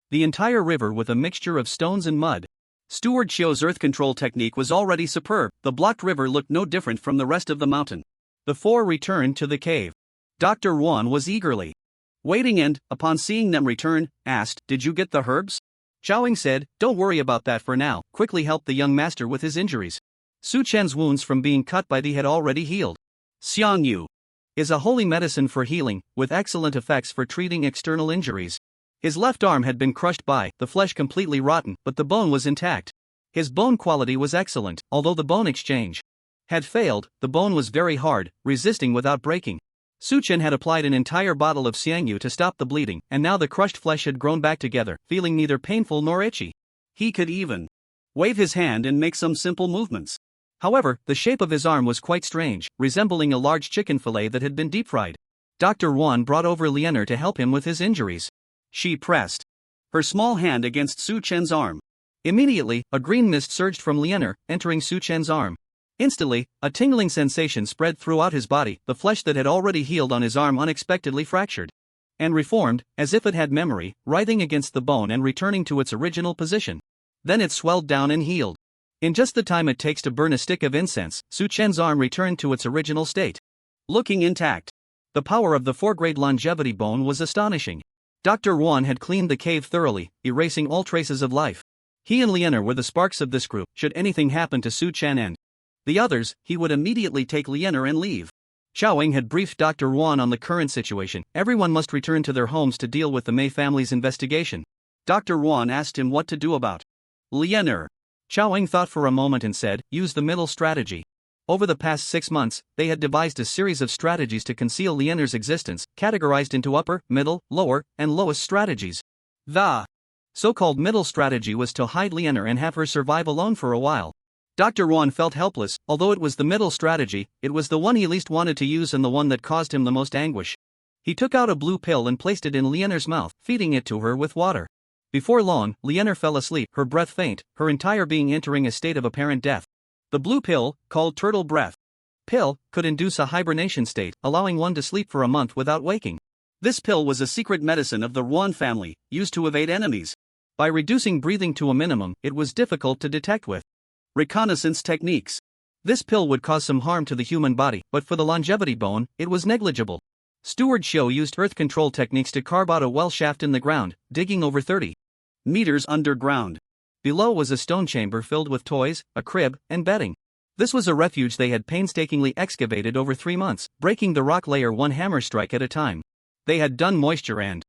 the entire river with a mixture of stones and mud. Steward Chiu's earth control technique was already superb, the blocked river looked no different from the rest of the mountain. The four returned to the cave. Dr. Yuan was eagerly waiting and, upon seeing them return, asked, "Did you get the herbs?" Xiaoying said, "Don't worry about that for now, quickly help the young master with his injuries." Su Chen's wounds from being cut by the had already healed. Xiang Yu is a holy medicine for healing, with excellent effects for treating external injuries. His left arm had been crushed by the flesh completely rotten, but the bone was intact. His bone quality was excellent, although the bone exchange had failed, the bone was very hard, resisting without breaking. Su Chen had applied an entire bottle of Xiangyu to stop the bleeding, and now the crushed flesh had grown back together, feeling neither painful nor itchy. He could even wave his hand and make some simple movements. However, the shape of his arm was quite strange, resembling a large chicken fillet that had been deep-fried. Dr. Yuan brought over Lianer to help him with his injuries. She pressed her small hand against Su Chen's arm. Immediately, a green mist surged from Lianer, entering Su Chen's arm. Instantly, a tingling sensation spread throughout his body, the flesh that had already healed on his arm unexpectedly fractured and reformed, as if it had memory, writhing against the bone and returning to its original position. Then it swelled down and healed. In just the time it takes to burn a stick of incense, Su Chen's arm returned to its original state, looking intact. The power of the 4-grade longevity bone was astonishing. Dr. Yuan had cleaned the cave thoroughly, erasing all traces of life. He and Lianer were the sparks of this group. Should anything happen to Su Chen and the others, he would immediately take Lianer and leave. Xiaoying had briefed Dr. Yuan on the current situation. Everyone must return to their homes to deal with the Mei family's investigation. Dr. Yuan asked him what to do about Lianer. Xiaoying thought for a moment and said, "Use the middle strategy." Over the past 6 months, they had devised a series of strategies to conceal Lianer's existence, categorized into upper, middle, lower, and lowest strategies. The so-called middle strategy was to hide Lianer and have her survive alone for a while. Dr. Yuan felt helpless. Although it was the middle strategy, it was the one he least wanted to use and the one that caused him the most anguish. He took out a blue pill and placed it in Lianer's mouth, feeding it to her with water. Before long, Lianer fell asleep, her breath faint, her entire being entering a state of apparent death. The blue pill, called turtle breath pill, could induce a hibernation state, allowing one to sleep for a month without waking. This pill was a secret medicine of the Yuan family, used to evade enemies. By reducing breathing to a minimum, it was difficult to detect with reconnaissance techniques. This pill would cause some harm to the human body, but for the longevity bone, it was negligible. Steward Xiu used earth control techniques to carve out a well shaft in the ground, digging over 30 meters underground. Below was a stone chamber filled with toys, a crib, and bedding. This was a refuge they had painstakingly excavated over 3 months, breaking the rock layer one hammer strike at a time. They had done moisture and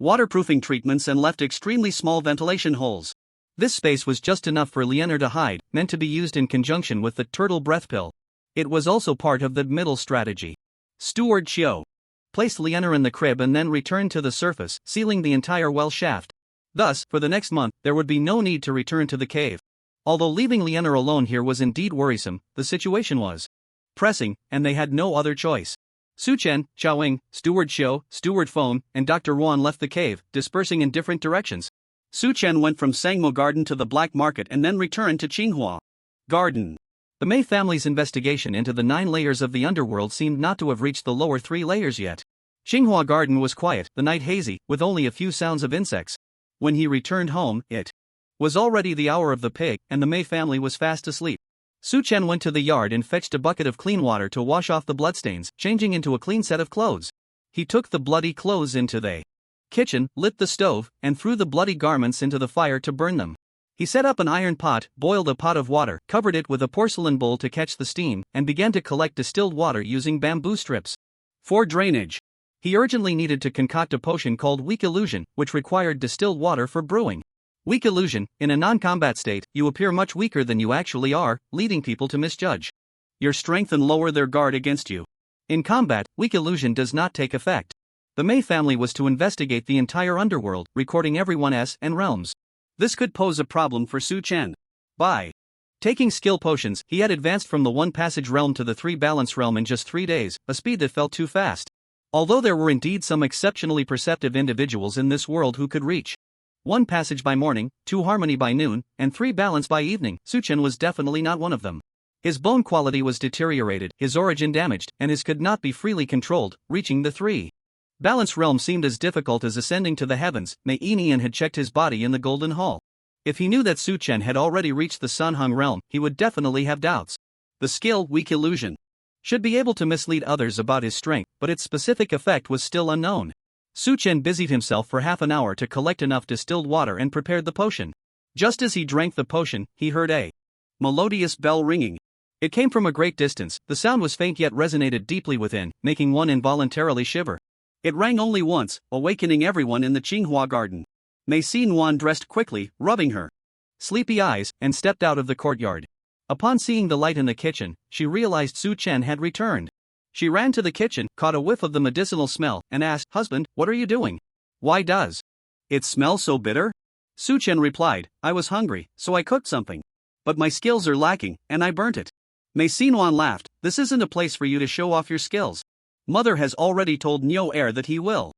waterproofing treatments and left extremely small ventilation holes. This space was just enough for Lianer to hide, meant to be used in conjunction with the turtle breath pill. It was also part of the middle strategy. Steward Xiu placed Lianer in the crib and then returned to the surface, sealing the entire well shaft. Thus, for the next month, there would be no need to return to the cave. Although leaving Lianer alone here was indeed worrisome, the situation was pressing, and they had no other choice. Su Chen, Xiaoying, Steward Xiu, Steward Feng, and Dr. Yuan left the cave, dispersing in different directions. Su Chen went from Sangmo Garden to the Black Market and then returned to Qinghua Garden. The Mei family's investigation into the 9 layers of the underworld seemed not to have reached the lower 3 layers yet. Qinghua Garden was quiet, the night hazy, with only a few sounds of insects. When he returned home, it was already the hour of the pig, and the Mei family was fast asleep. Su Chen went to the yard and fetched a bucket of clean water to wash off the bloodstains, changing into a clean set of clothes. He took the bloody clothes into the kitchen, lit the stove, and threw the bloody garments into the fire to burn them. He set up an iron pot, boiled a pot of water, covered it with a porcelain bowl to catch the steam, and began to collect distilled water using bamboo strips for drainage. He urgently needed to concoct a potion called weak illusion, which required distilled water for brewing. Weak illusion: in a non-combat state, you appear much weaker than you actually are, leading people to misjudge your strength and lower their guard against you. In combat, weak illusion does not take effect. The Mei family was to investigate the entire underworld, recording everyone's and realms. This could pose a problem for Su Chen. By Taking skill potions, he had advanced from the 1-passage realm to the 3-balance realm in just 3 days, a speed that felt too fast. Although there were indeed some exceptionally perceptive individuals in this world who could reach 1 passage by morning, 2 harmony by noon, and 3 balance by evening, Suchen was definitely not one of them. His bone quality was deteriorated, his origin damaged, and his could not be freely controlled. Reaching the 3-balance realm seemed as difficult as ascending to the heavens. Meinian had checked his body in the Golden Hall. If he knew that Suchen had already reached the Sunhung realm, he would definitely have doubts. The skill, weak illusion, should be able to mislead others about his strength, but its specific effect was still unknown. Suchen busied himself for half an hour to collect enough distilled water and prepared the potion. Just as he drank the potion, he heard a melodious bell ringing. It came from a great distance. The sound was faint yet resonated deeply within, making one involuntarily shiver. It rang only once, awakening everyone in the Qinghua garden. Yuan dressed quickly, rubbing her sleepy eyes, and stepped out of the courtyard. Upon seeing the light in the kitchen, she realized Su Chen had returned. She ran to the kitchen, caught a whiff of the medicinal smell, and asked, "Husband, what are you doing? Why does it smell so bitter?" Su Chen replied, "I was hungry, so I cooked something. But my skills are lacking, and I burnt it." Yuan laughed, "This isn't a place for you to show off your skills. Mother has already told Nyo Air that he will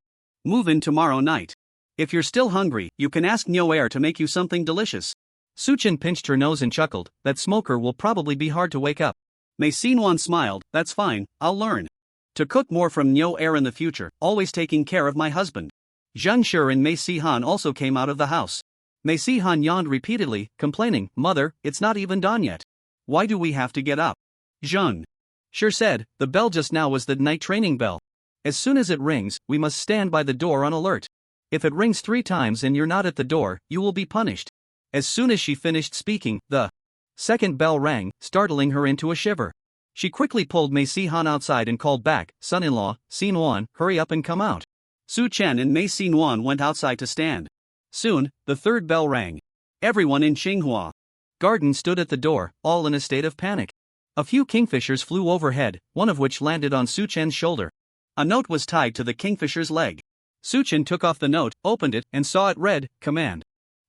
move in tomorrow night. If you're still hungry, you can ask Nyo Air to make you something delicious." Suchen pinched her nose and chuckled, "That smoker will probably be hard to wake up." Yuan smiled, "That's fine, I'll learn to cook more from Nyo Air in the future, always taking care of my husband." Zheng Shi and Mei Han also came out of the house. Mei Han yawned repeatedly, complaining, "Mother, it's not even dawn yet. Why do we have to get up?" Zheng Shi said, "The bell just now was the night training bell. As soon as it rings, we must stand by the door on alert. If it rings 3 times and you're not at the door, you will be punished." As soon as she finished speaking, the second bell rang, startling her into a shiver. She quickly pulled Mei Han outside and called back, "Son-in-law, Yuan, hurry up and come out." Su Chen and Mei Yuan went outside to stand. Soon, the third bell rang. Everyone in Qinghua garden stood at the door, all in a state of panic. A few kingfishers flew overhead, one of which landed on Su Chen's shoulder. A note was tied to the kingfisher's leg. Su Chen took off the note, opened it, and saw it read, "Command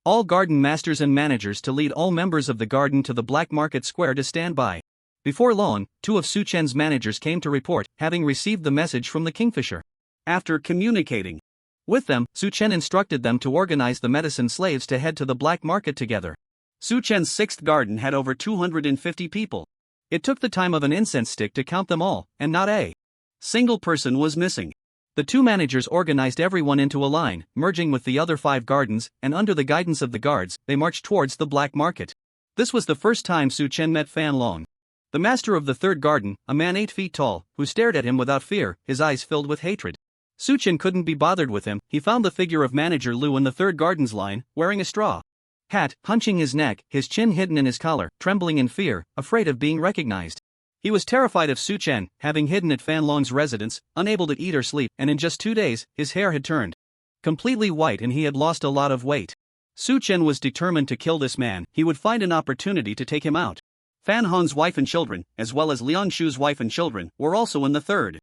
all garden masters and managers to lead all members of the garden to the Black Market Square to stand by." Before long, 2 of Su Chen's managers came to report, having received the message from the kingfisher. After communicating with them, Su Chen instructed them to organize the medicine slaves to head to the black market together. Su Chen's 6th garden had over 250 people. It took the time of an incense stick to count them all, and not a single person was missing. The 2 managers organized everyone into a line, merging with the other 5 gardens, and under the guidance of the guards, they marched towards the black market. This was the first time Su Chen met Fan Long, the master of the 3rd garden, a man 8 feet tall, who stared at him without fear, his eyes filled with hatred. Su Chen couldn't be bothered with him. He found the figure of manager Lu in the 3rd garden's line, wearing a straw hat, hunching his neck, his chin hidden in his collar, trembling in fear, afraid of being recognized. He was terrified of Su Chen, having hidden at Fan Long's residence, unable to eat or sleep, and in just 2 days, his hair had turned completely white and he had lost a lot of weight. Su Chen was determined to kill this man. He would find an opportunity to take him out. Fan Han's wife and children, as well as Liang Shu's wife and children, were also in the 3rd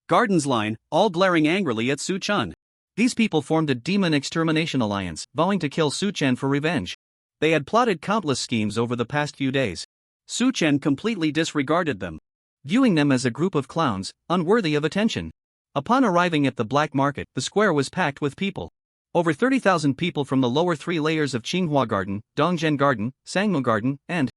garden's line, all glaring angrily at Su Chen. These people formed a demon extermination alliance, vowing to kill Su Chen for revenge. They had plotted countless schemes over the past few days. Su Chen completely disregarded them, viewing them as a group of clowns, unworthy of attention. Upon arriving at the black market, the square was packed with people. Over 30,000 people from the lower 3 layers of Qinghua Garden, Dongzhen Garden, Sangmu Garden, and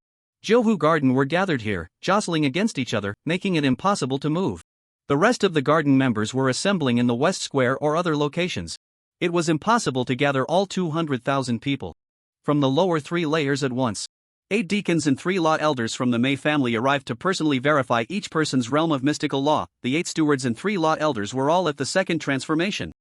Zhouhu Garden were gathered here, jostling against each other, making it impossible to move. The rest of the garden members were assembling in the West Square or other locations. It was impossible to gather all 200,000 people from the lower 3 layers at once. 8 deacons and 3 law elders from the Mei family arrived to personally verify each person's realm of mystical law. The 8 stewards and 3 law elders were all at the 2nd transformation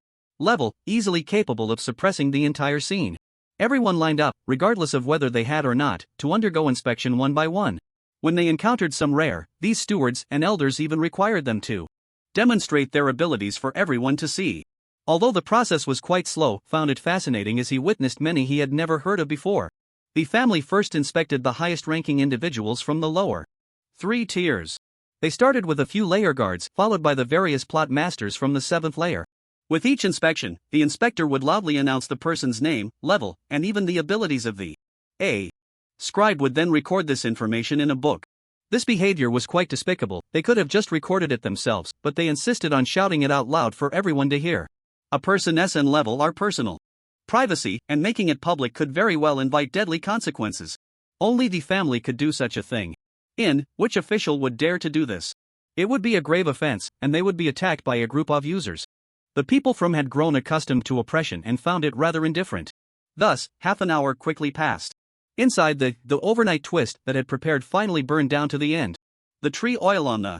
level, easily capable of suppressing the entire scene. Everyone lined up, regardless of whether they had or not, to undergo inspection one by one. When they encountered some rare, these stewards and elders even required them to demonstrate their abilities for everyone to see. Although the process was quite slow, found it fascinating as he witnessed many he had never heard of before. The family first inspected the highest-ranking individuals from the lower 3 tiers. They started with a few layer guards, followed by the various plot masters from the 7th layer. With each inspection, the inspector would loudly announce the person's name, level, and even the abilities of the A Scribe would then record this information in a book. This behavior was quite despicable. They could have just recorded it themselves, but they insisted on shouting it out loud for everyone to hear. A person's SN level are personal. Privacy, and making it public could very well invite deadly consequences. Only the family could do such a thing. Which official would dare to do this? It would be a grave offense, and they would be attacked by a group of users. The people from had grown accustomed to oppression and found it rather indifferent. Thus, half an hour quickly passed. Inside the overnight twist that had prepared finally burned down to the end. The tree oil on the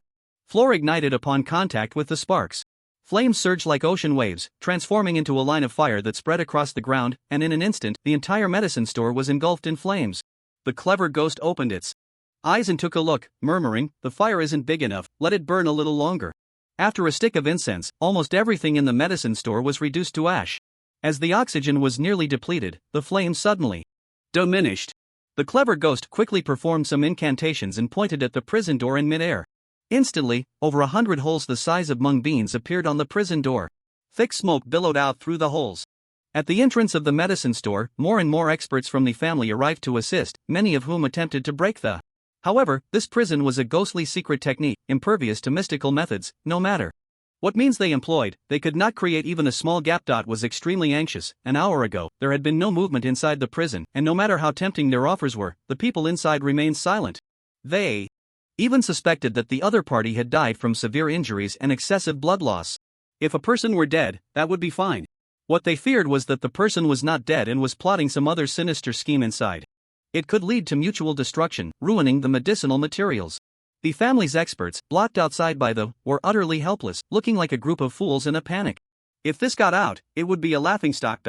floor ignited upon contact with the sparks. Flames surged like ocean waves, transforming into a line of fire that spread across the ground, and in an instant, the entire medicine store was engulfed in flames. The clever ghost opened its eyes and took a look, murmuring, "The fire isn't big enough, let it burn a little longer." After a stick of incense, almost everything in the medicine store was reduced to ash. As the oxygen was nearly depleted, the flames suddenly diminished. The clever ghost quickly performed some incantations and pointed at the prison door in midair. Instantly, over 100 holes the size of mung beans appeared on the prison door. Thick smoke billowed out through the holes. At the entrance of the medicine store, more and more experts from the family arrived to assist, many of whom attempted to break the. However, this prison was a ghostly secret technique, impervious to mystical methods, no matter what means they employed, they could not create even a small gap. Was extremely anxious. An hour ago, there had been no movement inside the prison, and no matter how tempting their offers were, the people inside remained silent. They even suspected that the other party had died from severe injuries and excessive blood loss. If a person were dead, that would be fine. What they feared was that the person was not dead and was plotting some other sinister scheme inside. It could lead to mutual destruction, ruining the medicinal materials. The family's experts, blocked outside by the, were utterly helpless, looking like a group of fools in a panic. If this got out, it would be a laughingstock.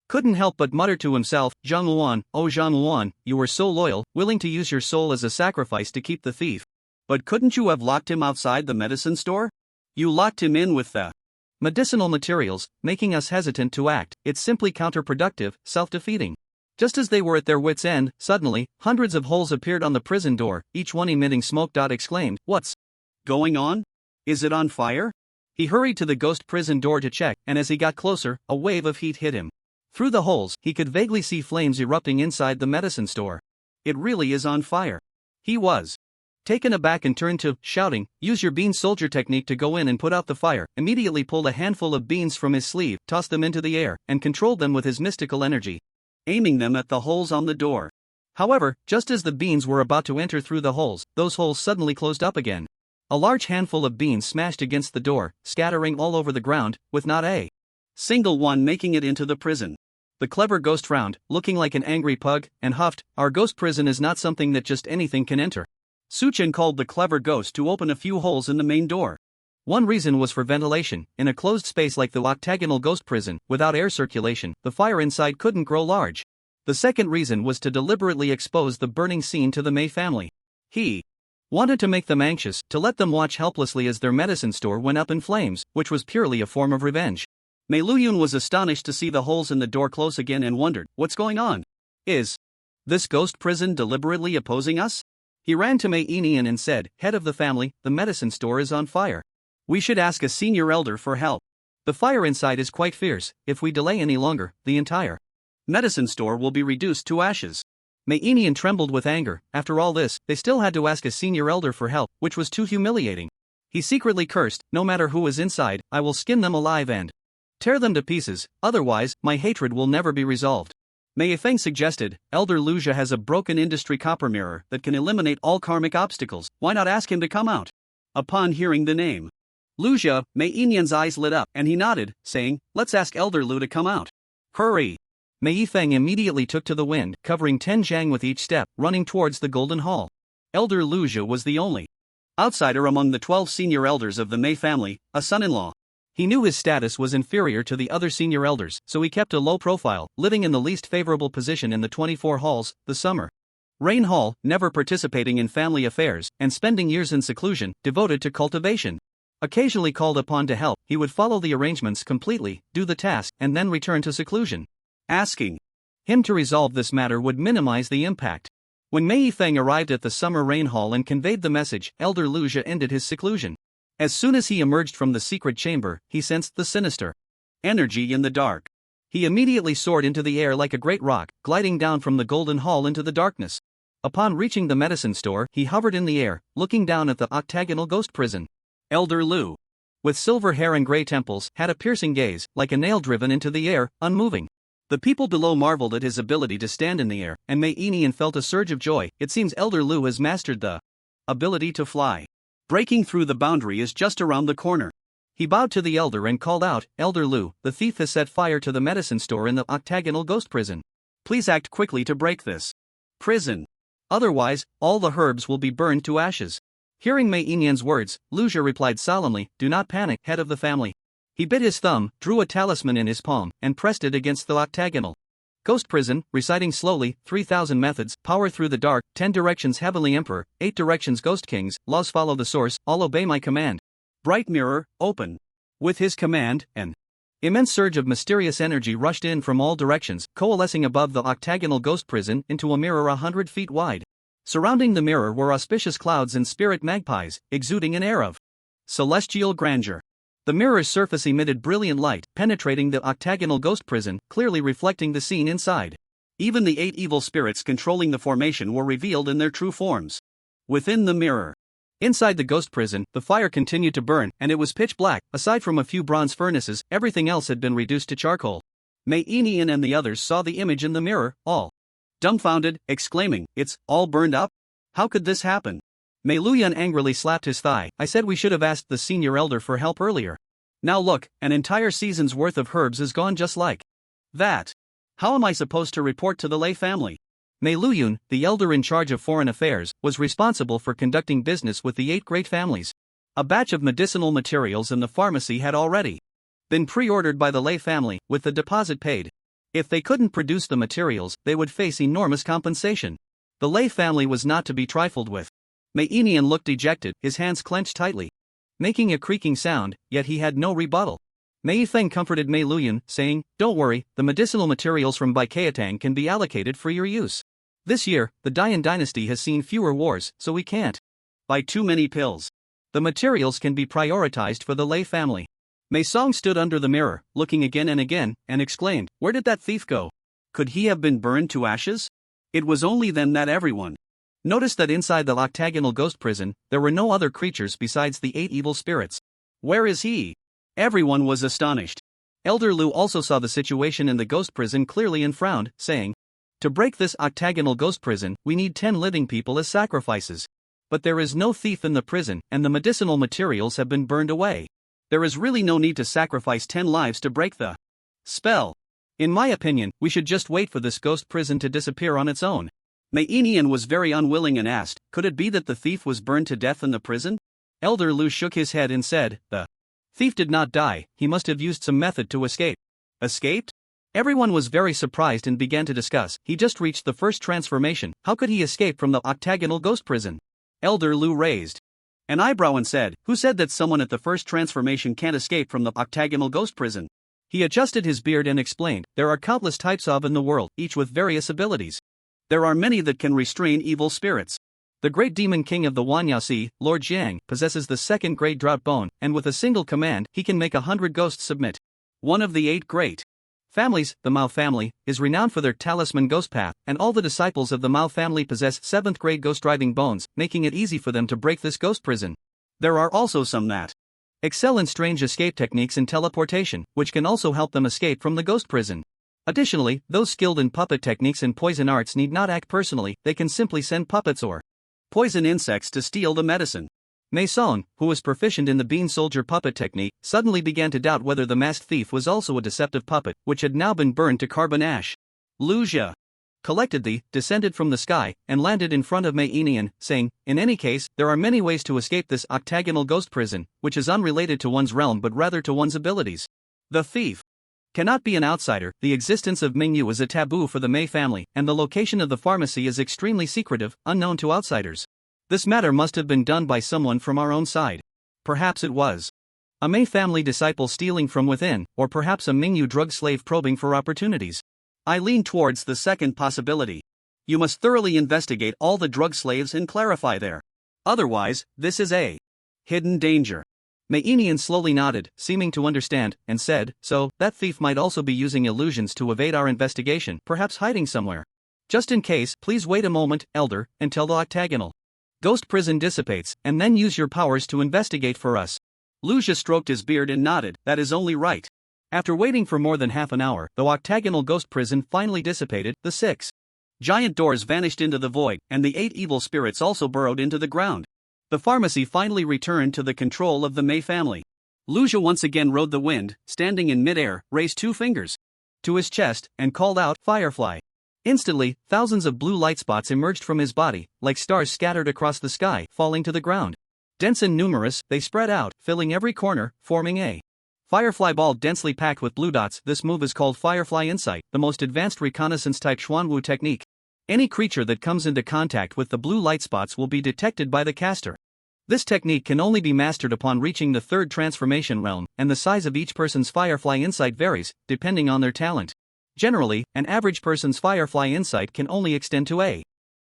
Couldn't help but mutter to himself, "Zhang Luan, oh Zhang Luan, you were so loyal, willing to use your soul as a sacrifice to keep the thief. But couldn't you have locked him outside the medicine store? You locked him in with the medicinal materials, making us hesitant to act. It's simply counterproductive, self-defeating." Just as they were at their wits' end, suddenly, hundreds of holes appeared on the prison door, each one emitting smoke. Exclaimed, "What's going on? Is it on fire?" He hurried to the ghost prison door to check, and as he got closer, a wave of heat hit him. Through the holes, he could vaguely see flames erupting inside the medicine store. It really is on fire. He was taken aback and turned to, shouting, "Use your bean soldier technique to go in and put out the fire." Immediately pulled a handful of beans from his sleeve, tossed them into the air, and controlled them with his mystical energy, aiming them at the holes on the door. However, just as the beans were about to enter through the holes, those holes suddenly closed up again. A large handful of beans smashed against the door, scattering all over the ground, with not a single one making it into the prison. The clever ghost frowned, looking like an angry pug, and huffed, "Our ghost prison is not something that just anything can enter." Suchen called the clever ghost to open a few holes in the main door. One reason was for ventilation. In a closed space like the octagonal ghost prison, without air circulation, the fire inside couldn't grow large. The second reason was to deliberately expose the burning scene to the Mei family. He wanted to make them anxious, to let them watch helplessly as their medicine store went up in flames, which was purely a form of revenge. Mei Luyun was astonished to see the holes in the door close again and wondered, "What's going on? Is this ghost prison deliberately opposing us?" He ran to Mei Inian and said, "Head of the family, the medicine store is on fire. We should ask a senior elder for help. The fire inside is quite fierce. If we delay any longer, the entire medicine store will be reduced to ashes." Mei Inian trembled with anger. After all this, they still had to ask a senior elder for help, which was too humiliating. He secretly cursed, "No matter who is inside, I will skin them alive and tear them to pieces, otherwise, my hatred will never be resolved." Mei Feng suggested, "Elder Luja has a broken industry copper mirror that can eliminate all karmic obstacles. Why not ask him to come out?" Upon hearing the name Luja, Mei Inian's eyes lit up, and he nodded, saying, "Let's ask Elder Lu to come out. Hurry." Mei Feng immediately took to the wind, covering 10 zhang with each step, running towards the Golden Hall. Elder Luja was the only outsider among the 12 senior elders of the Mei family, a son-in-law. He knew his status was inferior to the other senior elders, so he kept a low profile, living in the least favorable position in the 24 halls, the summer Rain Hall, never participating in family affairs, and spending years in seclusion, devoted to cultivation. Occasionally called upon to help, he would follow the arrangements completely, do the task, and then return to seclusion. Asking him to resolve this matter would minimize the impact. When Mei Feng arrived at the summer rain hall and conveyed the message, Elder Luja ended his seclusion. As soon as he emerged from the secret chamber, he sensed the sinister energy in the dark. He immediately soared into the air like a great rock, gliding down from the golden hall into the darkness. Upon reaching the medicine store, he hovered in the air, looking down at the octagonal ghost prison. Elder Lu, with silver hair and gray temples, had a piercing gaze, like a nail driven into the air, unmoving. The people below marveled at his ability to stand in the air, and Mei Inian felt a surge of joy. It seems Elder Lu has mastered the ability to fly. Breaking through the boundary is just around the corner. He bowed to the elder and called out, Elder Lu, the thief has set fire to the medicine store in the octagonal ghost prison. Please act quickly to break this prison. Otherwise, all the herbs will be burned to ashes. Hearing Mei Inian's words, Lu Jie replied solemnly, do not panic, head of the family. He bit his thumb, drew a talisman in his palm, and pressed it against the octagonal ghost prison, reciting slowly, 3,000 methods, power through the dark, 10 directions Heavenly Emperor, 8 directions Ghost Kings, laws follow the source, all obey my command. Bright mirror, open. With his command, an immense surge of mysterious energy rushed in from all directions, coalescing above the octagonal ghost prison into a mirror 100 feet wide. Surrounding the mirror were auspicious clouds and spirit magpies, exuding an air of celestial grandeur. The mirror's surface emitted brilliant light, penetrating the octagonal ghost prison, clearly reflecting the scene inside. Even the 8 evil spirits controlling the formation were revealed in their true forms. Within the mirror, inside the ghost prison, the fire continued to burn, and it was pitch black. Aside from a few bronze furnaces, everything else had been reduced to charcoal. Mei Inian and the others saw the image in the mirror, all dumbfounded, exclaiming, it's all burned up? How could this happen? Mei Luyan angrily slapped his thigh. I said we should have asked the senior elder for help earlier. Now look, an entire season's worth of herbs is gone just like that. How am I supposed to report to the Lei family? Mei Luyun, the elder in charge of foreign affairs, was responsible for conducting business with the 8 great families. A batch of medicinal materials in the pharmacy had already been pre-ordered by the Lei family, with the deposit paid. If they couldn't produce the materials, they would face enormous compensation. The Lei family was not to be trifled with. Mei Inian looked dejected, his hands clenched tightly, making a creaking sound, yet he had no rebuttal. Mei Feng comforted Mei Luyan, saying, don't worry, the medicinal materials from Baikatang can be allocated for your use. This year, the Dian dynasty has seen fewer wars, so we can't buy too many pills. The materials can be prioritized for the Lei family. Mei Song stood under the mirror, looking again, and exclaimed, where did that thief go? Could he have been burned to ashes? It was only then that everyone noticed that inside the octagonal ghost prison, there were no other creatures besides the 8 evil spirits. Where is he? Everyone was astonished. Elder Lu also saw the situation in the ghost prison clearly and frowned, saying, to break this octagonal ghost prison, we need 10 living people as sacrifices. But there is no thief in the prison, and the medicinal materials have been burned away. There is really no need to sacrifice 10 lives to break the spell. In my opinion, we should just wait for this ghost prison to disappear on its own. Mei Inian was very unwilling and asked, could it be that the thief was burned to death in the prison? Elder Lu shook his head and said, the thief did not die, he must have used some method to escape. Escaped? Everyone was very surprised and began to discuss, he just reached the first transformation, how could he escape from the octagonal ghost prison? Elder Lu raised an eyebrow and said, who said that someone at the first transformation can't escape from the octagonal ghost prison? He adjusted his beard and explained, there are countless types of in the world, each with various abilities. There are many that can restrain evil spirits. The great demon king of the Wanyasi, Lord Jiang, possesses the 2nd great drought bone, and with a single command, he can make 100 ghosts submit. One of the 8 great families, the Mao family, is renowned for their talisman ghost path, and all the disciples of the Mao family possess 7th grade ghost driving bones, making it easy for them to break this ghost prison. There are also some that excel in strange escape techniques and teleportation, which can also help them escape from the ghost prison. Additionally, those skilled in puppet techniques and poison arts need not act personally, they can simply send puppets or poison insects to steal the medicine. Mei Song, who was proficient in the bean soldier puppet technique, suddenly began to doubt whether the masked thief was also a deceptive puppet, which had now been burned to carbon ash. Lu Jie collected the, descended from the sky, and landed in front of Mei Inian, saying, in any case, there are many ways to escape this octagonal ghost prison, which is unrelated to one's realm but rather to one's abilities. The thief cannot be an outsider, the existence of Mingyu is a taboo for the Mei family, and the location of the pharmacy is extremely secretive, unknown to outsiders. This matter must have been done by someone from our own side. Perhaps it was a Mei family disciple stealing from within, or perhaps a Mingyu drug slave probing for opportunities. I lean towards the second possibility. You must thoroughly investigate all the drug slaves and clarify their. Otherwise, this is a hidden danger. Mei Inian slowly nodded, seeming to understand, and said, so, that thief might also be using illusions to evade our investigation, perhaps hiding somewhere. Just in case, please wait a moment, Elder, until the octagonal ghost prison dissipates, and then use your powers to investigate for us. Lu Jia stroked his beard and nodded, that is only right. After waiting for more than half an hour, the octagonal ghost prison finally dissipated, the 6 giant doors vanished into the void, and the 8 evil spirits also burrowed into the ground. The pharmacy finally returned to the control of the Mei family. Lu Jia once again rode the wind, standing in midair, raised 2 fingers to his chest, and called out, Firefly. Instantly, thousands of blue light spots emerged from his body, like stars scattered across the sky, falling to the ground. Dense and numerous, they spread out, filling every corner, forming a firefly ball densely packed with blue dots. This move is called Firefly Insight, the most advanced reconnaissance-type Xuanwu technique. Any creature that comes into contact with the blue light spots will be detected by the caster. This technique can only be mastered upon reaching the 3rd transformation realm, and the size of each person's Firefly Insight varies, depending on their talent. Generally, an average person's Firefly Insight can only extend to a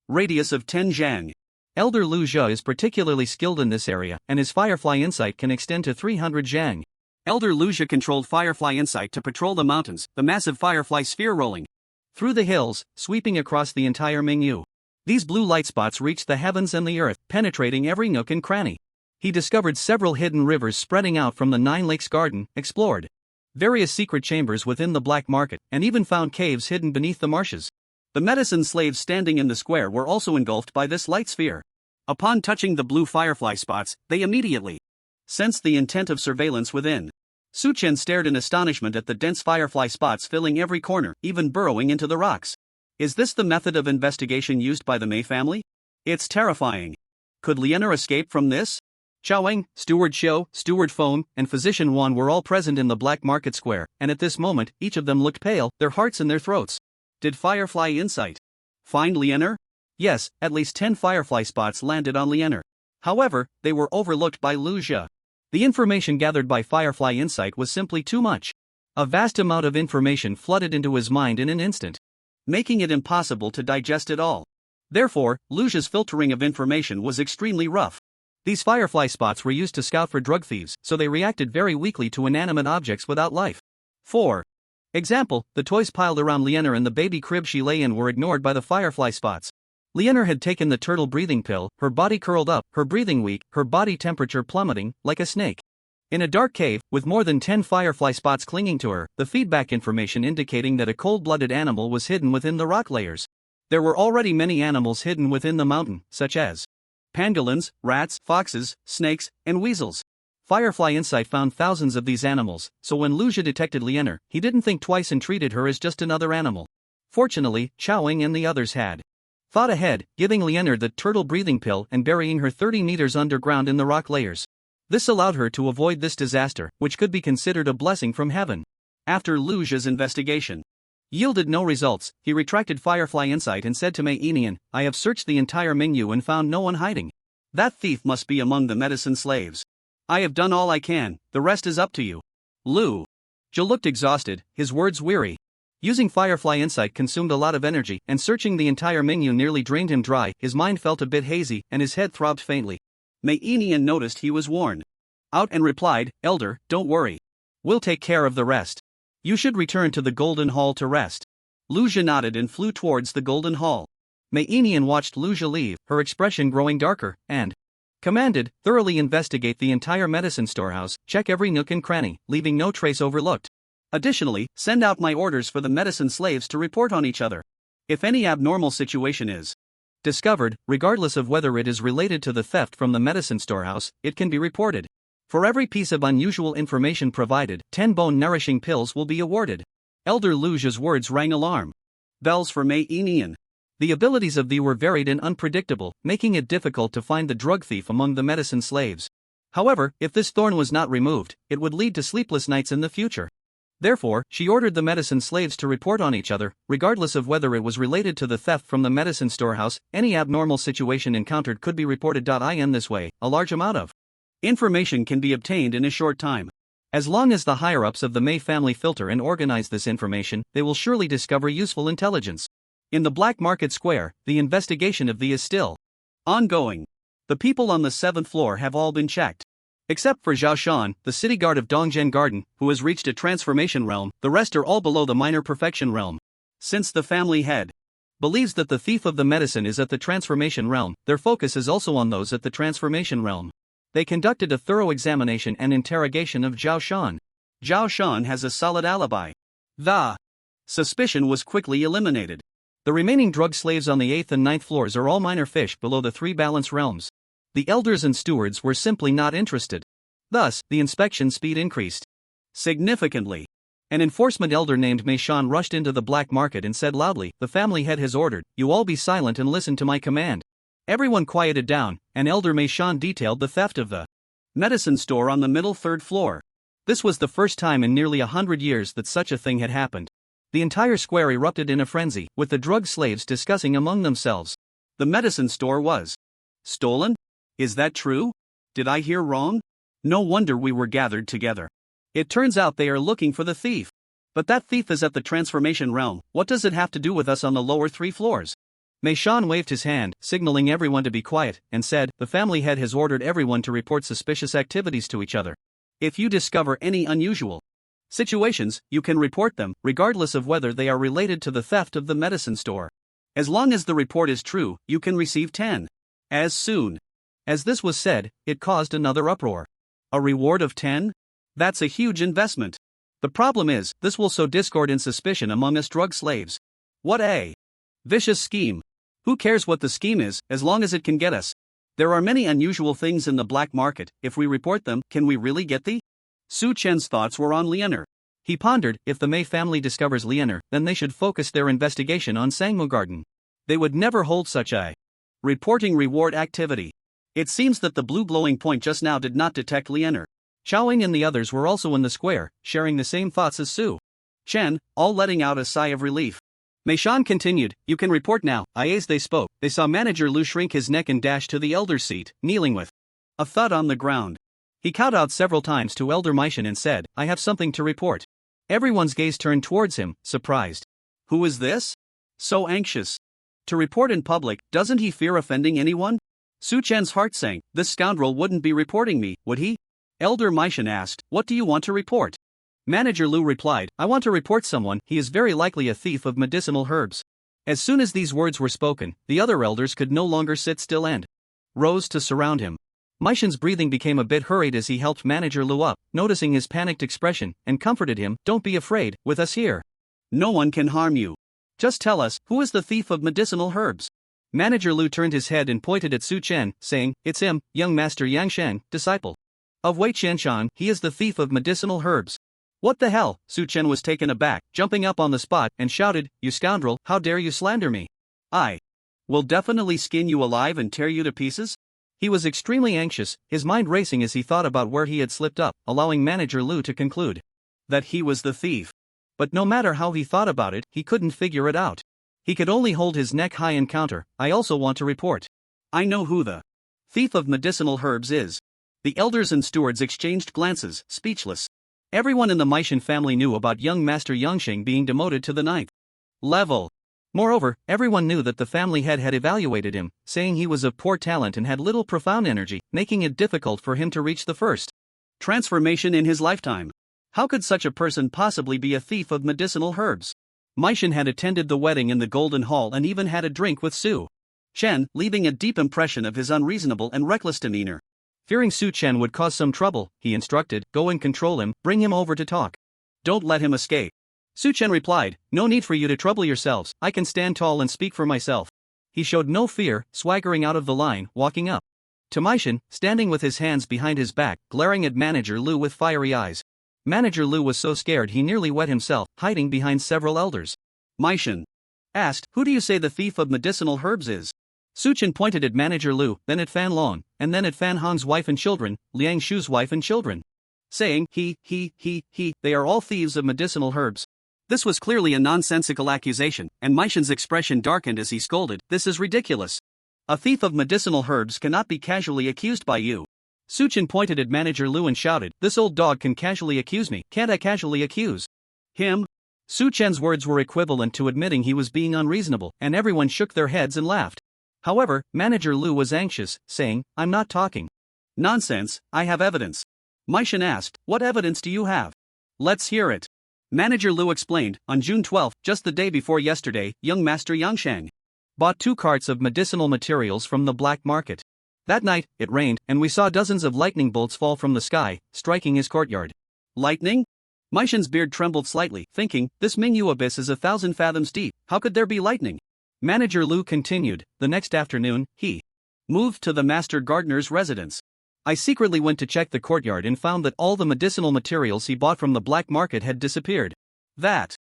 radius of 10 zhang. Elder Lu Jia is particularly skilled in this area, and his Firefly Insight can extend to 300 zhang. Elder Lu Jia controlled Firefly Insight to patrol the mountains, the massive firefly sphere rolling through the hills, sweeping across the entire Mingyu. These blue light spots reached the heavens and the earth, penetrating every nook and cranny. He discovered several hidden rivers spreading out from the 9 Lakes Garden, explored various secret chambers within the black market, and even found caves hidden beneath the marshes. The medicine slaves standing in the square were also engulfed by this light sphere. Upon touching the blue firefly spots, they immediately sensed the intent of surveillance within. Su Chen stared in astonishment at the dense firefly spots filling every corner, even burrowing into the rocks. Is this the method of investigation used by the Mei family? It's terrifying. Could Lianer escape from this? Xiaoweng, Steward Xiu, Steward Feng, and Physician Yuan were all present in the black market square, and at this moment, each of them looked pale, their hearts in their throats. Did Firefly Insight find Lianer? Yes, at least 10 firefly spots landed on Lianer. However, they were overlooked by Lu Jia. The information gathered by Firefly Insight was simply too much. A vast amount of information flooded into his mind in an instant, making it impossible to digest it all. Therefore, Lu Jia's filtering of information was extremely rough. These firefly spots were used to scout for drug thieves, so they reacted very weakly to inanimate objects without life. 4. Example, the toys piled around Lianer and the baby crib she lay in were ignored by the firefly spots. Lianer had taken the turtle breathing pill, her body curled up, her breathing weak, her body temperature plummeting, like a snake. In a dark cave, with more than 10 firefly spots clinging to her, the feedback information indicating that a cold-blooded animal was hidden within the rock layers. There were already many animals hidden within the mountain, such as pangolins, rats, foxes, snakes, and weasels. Firefly Insight found thousands of these animals, so when Lu Jia detected Lianer, he didn't think twice and treated her as just another animal. Fortunately, Xiaoweng and the others had thought ahead, giving Lianer the turtle breathing pill and burying her 30 meters underground in the rock layers. This allowed her to avoid this disaster, which could be considered a blessing from heaven. After Lu Jia's investigation yielded no results, he retracted Firefly Insight and said to Mei Inian, I have searched the entire Mingyu and found no one hiding. That thief must be among the medicine slaves. I have done all I can, the rest is up to you. Lu Jia looked exhausted, his words weary. Using Firefly Insight consumed a lot of energy, and searching the entire Mingyu nearly drained him dry. His mind felt a bit hazy, and his head throbbed faintly. Mei Inian noticed he was worn out and replied, Elder, don't worry. We'll take care of the rest. You should return to the Golden Hall to rest. Lu Jia nodded and flew towards the Golden Hall. Mei Inian watched Lu Jia leave, her expression growing darker, and commanded, thoroughly investigate the entire medicine storehouse, check every nook and cranny, leaving no trace overlooked. Additionally, send out my orders for the medicine slaves to report on each other. If any abnormal situation is discovered, regardless of whether it is related to the theft from the medicine storehouse, it can be reported. For every piece of unusual information provided, 10 bone-nourishing pills will be awarded. Elder Lu Jia's words rang alarm bells for Mei Inian. The abilities of the were varied and unpredictable, making it difficult to find the drug thief among the medicine slaves. However, if this thorn was not removed, it would lead to sleepless nights in the future. Therefore, she ordered the medicine slaves to report on each other, regardless of whether it was related to the theft from the medicine storehouse. Any abnormal situation encountered could be reported. In this way, a large amount of information can be obtained in a short time. As long as the higher-ups of the Mei family filter and organize this information, they will surely discover useful intelligence. In the Black Market Square, the investigation of the is still ongoing. The people on the 7th floor have all been checked. Except for Zhao Shan, the city guard of Dongzhen Garden, who has reached a transformation realm, the rest are all below the minor perfection realm. Since the family head believes that the thief of the medicine is at the transformation realm, their focus is also on those at the transformation realm. They conducted a thorough examination and interrogation of Zhao Shan. Zhao Shan has a solid alibi. The suspicion was quickly eliminated. The remaining drug slaves on the 8th and 9th floors are all minor fish below the 3 balance realms. The elders and stewards were simply not interested. Thus, the inspection speed increased significantly. An enforcement elder named Mei Shan rushed into the black market and said loudly, "The family head has ordered, you all be silent and listen to my command." Everyone quieted down, and Elder Mei Shan detailed the theft of the medicine store on the middle 3rd floor. This was the first time in nearly 100 years that such a thing had happened. The entire square erupted in a frenzy, with the drug slaves discussing among themselves. The medicine store was stolen? Is that true? Did I hear wrong? No wonder we were gathered together. It turns out they are looking for the thief. But that thief is at the transformation realm. What does it have to do with us on the lower 3 floors? Mei Shan waved his hand, signaling everyone to be quiet, and said, "The family head has ordered everyone to report suspicious activities to each other. If you discover any unusual situations, you can report them, regardless of whether they are related to the theft of the medicine store. As long as the report is true, you can receive 10. As soon as this was said, it caused another uproar. A reward of 10? That's a huge investment. The problem is, this will sow discord and suspicion among us drug slaves. What a vicious scheme. Who cares what the scheme is, as long as it can get us? There are many unusual things in the black market. If we report them, can we really get the? Su Chen's thoughts were on Lianer. He pondered, if the Mei family discovers Lianer, then they should focus their investigation on Sangmu Garden. They would never hold such a reporting reward activity. It seems that the blue glowing point just now did not detect Lianer. Xiaoying and the others were also in the square, sharing the same thoughts as Su Chen, all letting out a sigh of relief. Mei Shan continued, "You can report now." As they spoke, they saw Manager Lu shrink his neck and dash to the elder's seat, kneeling with a thud on the ground. He kowtowed several times to Elder Meishan and said, "I have something to report." Everyone's gaze turned towards him, surprised. Who is this? So anxious to report in public, doesn't he fear offending anyone? Su Chen's heart sank. This scoundrel wouldn't be reporting me, would he? Elder Meishan asked, "What do you want to report?" Manager Lu replied, "I want to report someone. He is very likely a thief of medicinal herbs." As soon as these words were spoken, the other elders could no longer sit still and rose to surround him. Meishan's breathing became a bit hurried as he helped Manager Lu up, noticing his panicked expression, and comforted him, "Don't be afraid, with us here, no one can harm you. Just tell us, who is the thief of medicinal herbs?" Manager Lu turned his head and pointed at Su Chen, saying, "It's him, young Master Yang Shen, disciple of Wei Qianshan. He is the thief of medicinal herbs." "What the hell?" Su Chen was taken aback, jumping up on the spot, and shouted, "You scoundrel, how dare you slander me? I will definitely skin you alive and tear you to pieces." He was extremely anxious, his mind racing as he thought about where he had slipped up, allowing Manager Lu to conclude that he was the thief. But no matter how he thought about it, he couldn't figure it out. He could only hold his neck high and counter, "I also want to report. I know who the thief of medicinal herbs is." The elders and stewards exchanged glances, speechless. Everyone in the Meishan family knew about young Master Yangxing being demoted to the 9th level. Moreover, everyone knew that the family head had evaluated him, saying he was of poor talent and had little profound energy, making it difficult for him to reach the first transformation in his lifetime. How could such a person possibly be a thief of medicinal herbs? Meishan had attended the wedding in the Golden Hall and even had a drink with Su Chen, leaving a deep impression of his unreasonable and reckless demeanor. Fearing Su Chen would cause some trouble, he instructed, "Go and control him, bring him over to talk. Don't let him escape." Su Chen replied, "No need for you to trouble yourselves, I can stand tall and speak for myself." He showed no fear, swaggering out of the line, walking up to Meishan, standing with his hands behind his back, glaring at Manager Lu with fiery eyes. Manager Lu was so scared he nearly wet himself, hiding behind several elders. Meishan asked, "Who do you say the thief of medicinal herbs is?" Su Chen pointed at Manager Lu, then at Fan Long, and then at Fan Hong's wife and children, Liang Shu's wife and children, saying, he, they are all thieves of medicinal herbs." This was clearly a nonsensical accusation, and Meishan's expression darkened as he scolded, "This is ridiculous. A thief of medicinal herbs cannot be casually accused by you." Su Chen pointed at Manager Lu and shouted, "This old dog can casually accuse me, can't I casually accuse him?" Su Chen's words were equivalent to admitting he was being unreasonable, and everyone shook their heads and laughed. However, Manager Lu was anxious, saying, "I'm not talking. Nonsense, I have evidence. Meishan asked, what evidence do you have? Let's hear it. Manager Lu explained, on June 12, just the day before yesterday, young Master Yang Shang bought 2 carts of medicinal materials from the black market. That night, it rained, and we saw dozens of lightning bolts fall from the sky, striking his courtyard. Lightning? Meishan's beard trembled slightly, thinking, this Mingyu abyss is 1,000 fathoms deep, how could there be lightning? Manager Lu continued, the next afternoon, he moved to the master gardener's residence. I secretly went to check the courtyard and found that all the medicinal materials he bought from the black market had disappeared. That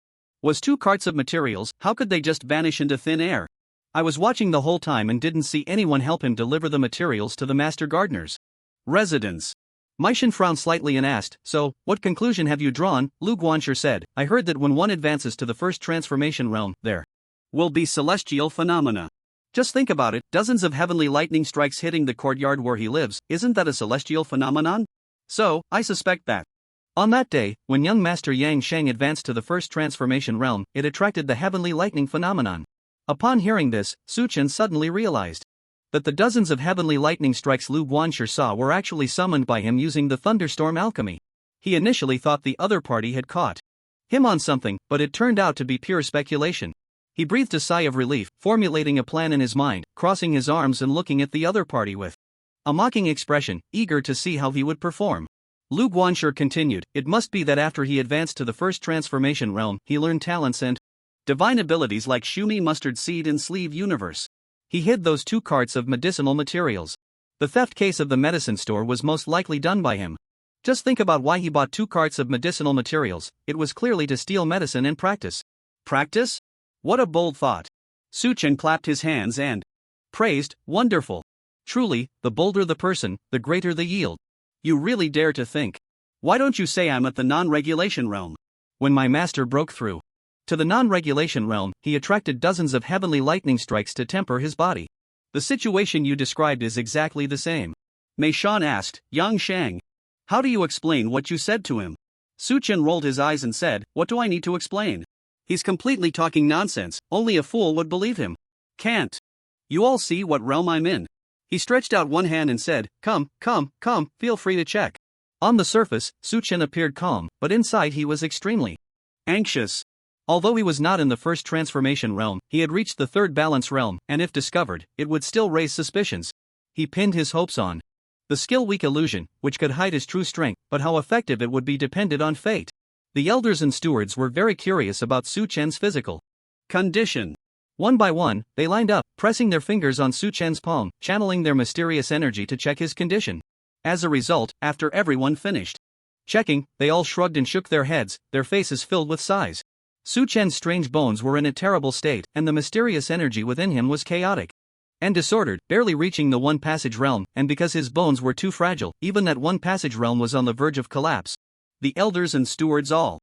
was 2 carts of materials, how could they just vanish into thin air? I was watching the whole time and didn't see anyone help him deliver the materials to the master gardener's residence. Meishan frowned slightly and asked, so, what conclusion have you drawn? Lu Guanxi said, I heard that when one advances to the first transformation realm, there will be celestial phenomena. Just think about it, dozens of heavenly lightning strikes hitting the courtyard where he lives, isn't that a celestial phenomenon? So, I suspect that on that day, when young Master Yang Shang advanced to the first transformation realm, it attracted the heavenly lightning phenomenon. Upon hearing this, Su Chen suddenly realized that the dozens of heavenly lightning strikes Lu Guanxi saw were actually summoned by him using the thunderstorm alchemy. He initially thought the other party had caught him on something, but it turned out to be pure speculation. He breathed a sigh of relief, formulating a plan in his mind, crossing his arms and looking at the other party with a mocking expression, eager to see how he would perform. Lu Guanxi continued, it must be that after he advanced to the first transformation realm, he learned talents and divine abilities like Shumi Mustard Seed and Sleeve Universe. He hid those 2 carts of medicinal materials. The theft case of the medicine store was most likely done by him. Just think about why he bought 2 carts of medicinal materials, it was clearly to steal medicine and practice. Practice? What a bold thought. Su Chen clapped his hands and praised, wonderful. Truly, the bolder the person, the greater the yield. You really dare to think. Why don't you say I'm at the non-regulation realm? When my master broke through to the non-regulation realm, he attracted dozens of heavenly lightning strikes to temper his body. The situation you described is exactly the same. Mei Shan asked, Yang Shang, how do you explain what you said to him? Su Chen rolled his eyes and said, what do I need to explain? He's completely talking nonsense, only a fool would believe him. Can't you all see what realm I'm in? He stretched out one hand and said, come, feel free to check. On the surface, Su Chen appeared calm, but inside he was extremely anxious. Although he was not in the first transformation realm, he had reached the 3rd balance realm, and if discovered, it would still raise suspicions. He pinned his hopes on the skill-weak illusion, which could hide his true strength, but how effective it would be depended on fate. The elders and stewards were very curious about Su Chen's physical condition. One by one, they lined up, pressing their fingers on Su Chen's palm, channeling their mysterious energy to check his condition. As a result, after everyone finished checking, they all shrugged and shook their heads, their faces filled with sighs. Su Chen's strange bones were in a terrible state, and the mysterious energy within him was chaotic and disordered, barely reaching the 1 passage realm, and because his bones were too fragile, even that 1 passage realm was on the verge of collapse. The elders and stewards all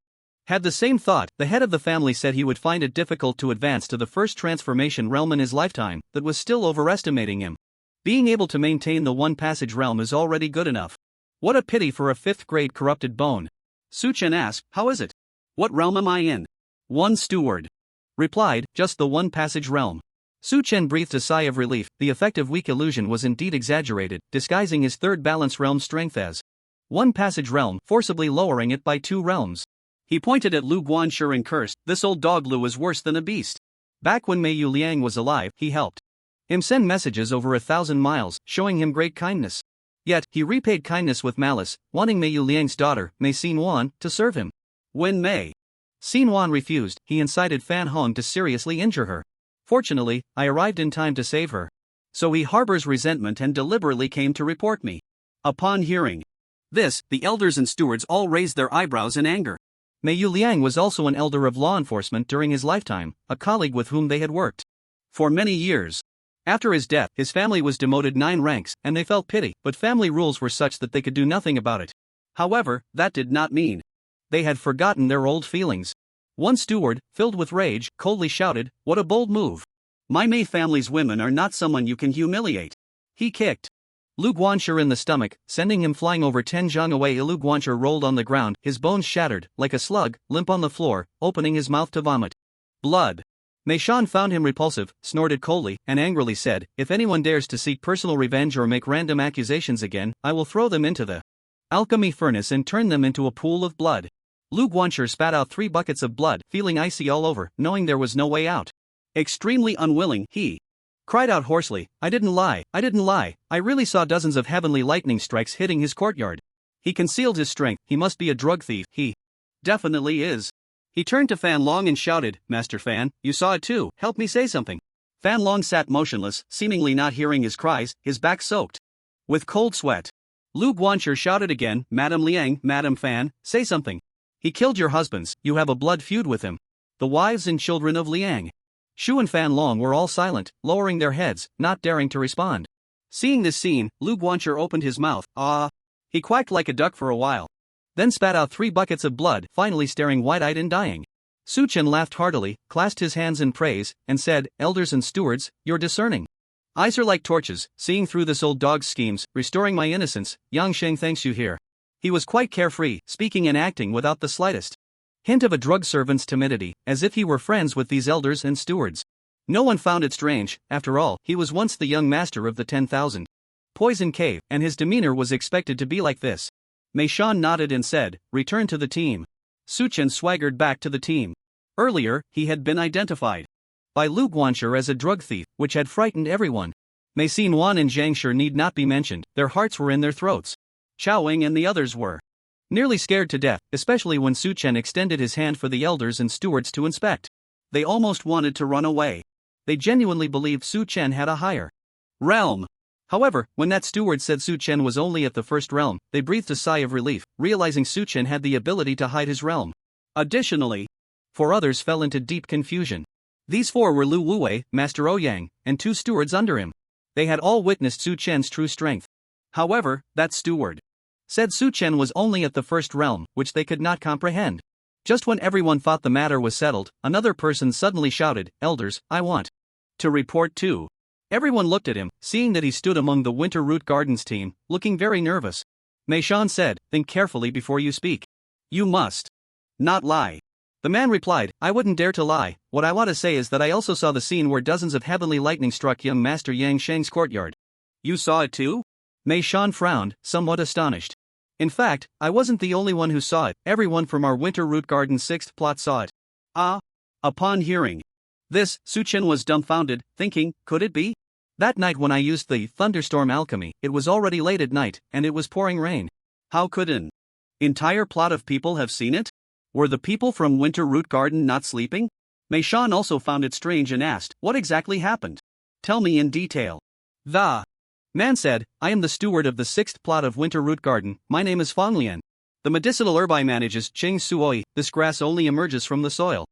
had the same thought. The head of the family said he would find it difficult to advance to the first transformation realm in his lifetime, that was still overestimating him. Being able to maintain the 1 passage realm is already good enough. What a pity for a 5th grade corrupted bone. Su Chen asked, how is it? What realm am I in? One steward replied, just the 1 passage realm. Su Chen breathed a sigh of relief. The effective weak illusion was indeed exaggerated, disguising his 3rd balance realm strength as 1 passage realm, forcibly lowering it by 2 realms. He pointed at Lu Guanxi and cursed, this old dog Lu is worse than a beast. Back when Mei Liang was alive, he helped him send messages over 1,000 miles, showing him great kindness. Yet, he repaid kindness with malice, wanting Mei Liang's daughter, Mei Yuan, to serve him. When Mei Yuan refused, he incited Fan Hong to seriously injure her. Fortunately, I arrived in time to save her. So he harbors resentment and deliberately came to report me. Upon hearing this, the elders and stewards all raised their eyebrows in anger. Mei Liang was also an elder of law enforcement during his lifetime, a colleague with whom they had worked for many years. After his death, his family was demoted 9 ranks, and they felt pity, but family rules were such that they could do nothing about it. However, that did not mean they had forgotten their old feelings. One steward, filled with rage, coldly shouted, what a bold move. My Mei family's women are not someone you can humiliate. He kicked Lu Guanxi in the stomach, sending him flying over 10 zhang away. Lu Guanxi rolled on the ground, his bones shattered, like a slug, limp on the floor, opening his mouth to vomit blood. Mei Shan found him repulsive, snorted coldly, and angrily said, "If anyone dares to seek personal revenge or make random accusations again, I will throw them into the alchemy furnace and turn them into a pool of blood." Lu Guancher spat out 3 buckets of blood, feeling icy all over, knowing there was no way out. Extremely unwilling, he cried out hoarsely, I didn't lie, I really saw dozens of heavenly lightning strikes hitting his courtyard. He concealed his strength, he must be a drug thief, he definitely is." He turned to Fan Long and shouted, "Master Fan, you saw it too, help me say something." Fan Long sat motionless, seemingly not hearing his cries, his back soaked with cold sweat. Lu Guancher shouted again, "Madam Liang, Madam Fan, say something. He killed your husbands, you have a blood feud with him. The wives and children of Liang." Shu and Fan Long were all silent, lowering their heads, not daring to respond. Seeing this scene, Lu Guancher opened his mouth, He quacked like a duck for a while. Then spat out 3 buckets of blood, finally staring wide-eyed and dying. Su Chen laughed heartily, clasped his hands in praise, and said, "Elders and stewards, you're discerning. Eyes are like torches, seeing through this old dog's schemes, restoring my innocence. Yang Sheng thanks you here." He was quite carefree, speaking and acting without the slightest hint of a drug servant's timidity, as if he were friends with these elders and stewards. No one found it strange, after all, he was once the young master of the 10,000 Poison Cave, and his demeanor was expected to be like this. Mei Shan nodded and said, "Return to the team." Su Chen swaggered back to the team. Earlier, he had been identified by Lu Guancher as a drug thief, which had frightened everyone. Mei Yuan and Zhang Shi need not be mentioned, their hearts were in their throats. Chao Wing and the others were nearly scared to death, especially when Su Chen extended his hand for the elders and stewards to inspect. They almost wanted to run away. They genuinely believed Su Chen had a higher realm. However, when that steward said Su Chen was only at the 1st realm, they breathed a sigh of relief, realizing Su Chen had the ability to hide his realm. Additionally, 4 others fell into deep confusion. These 4 were Lu Wuwei, Master Ouyang, and 2 stewards under him. They had all witnessed Su Chen's true strength. However, that steward said Su Chen was only at the 1st realm, which they could not comprehend. Just when everyone thought the matter was settled, another person suddenly shouted, "Elders, I want to report too." Everyone looked at him, seeing that he stood among the Winter Root Gardens team, looking very nervous. Mei Shan said, "Think carefully before you speak. You must not lie." The man replied, "I wouldn't dare to lie. What I want to say is that I also saw the scene where dozens of heavenly lightning struck young Master Yang Sheng's courtyard." "You saw it too?" Mei Shan frowned, somewhat astonished. "In fact, I wasn't the only one who saw it, everyone from our Winter Root Garden 6th plot saw it." Upon hearing this, Su Chen was dumbfounded, thinking, could it be? That night when I used the thunderstorm alchemy, it was already late at night, and it was pouring rain. How could an entire plot of people have seen it? Were the people from Winter Root Garden not sleeping? Mei Shan also found it strange and asked, "What exactly happened? Tell me in detail." The man said, "I am the steward of the 6th plot of Winter Root Garden, my name is Fang Lian. The medicinal herb I manage is Chingshu. This grass only emerges from the soil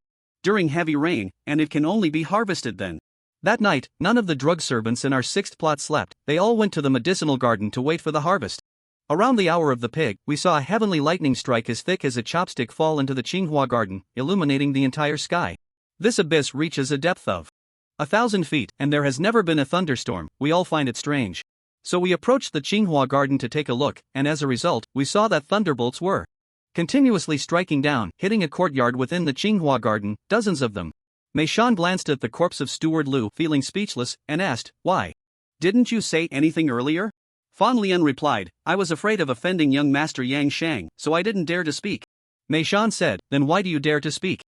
during heavy rain, and it can only be harvested then. That night, none of the drug servants in our 6th plot slept, they all went to the medicinal garden to wait for the harvest. Around the hour of the pig, we saw a heavenly lightning strike as thick as a chopstick fall into the Chinhua garden, illuminating the entire sky. This abyss reaches a depth of 1,000 feet, and there has never been a thunderstorm. We all find it strange. So we approached the Chinhua garden to take a look, and as a result, we saw that thunderbolts were continuously striking down, hitting a courtyard within the Chinhua garden, dozens of them." Mei Shan glanced at the corpse of Steward Lu, feeling speechless, and asked, "Why didn't you say anything earlier?" Fan Lian replied, "I was afraid of offending young Master Yang Shang, so I didn't dare to speak." Mei Shan said, "Then why do you dare to speak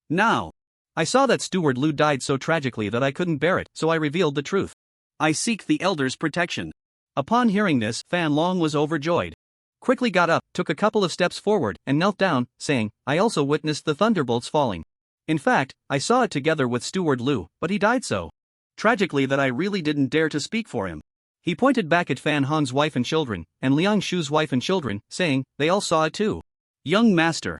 now?" "I saw that Steward Lu died so tragically that I couldn't bear it, so I revealed the truth. I seek the elders' protection." Upon hearing this, Fan Long was overjoyed. Quickly got up, took a couple of steps forward, and knelt down, saying, "I also witnessed the thunderbolts falling. In fact, I saw it together with Steward Lu, but he died so tragically that I really didn't dare to speak for him." He pointed back at Fan Hong's wife and children, and Liang Shu's wife and children, saying, "They all saw it too. Young master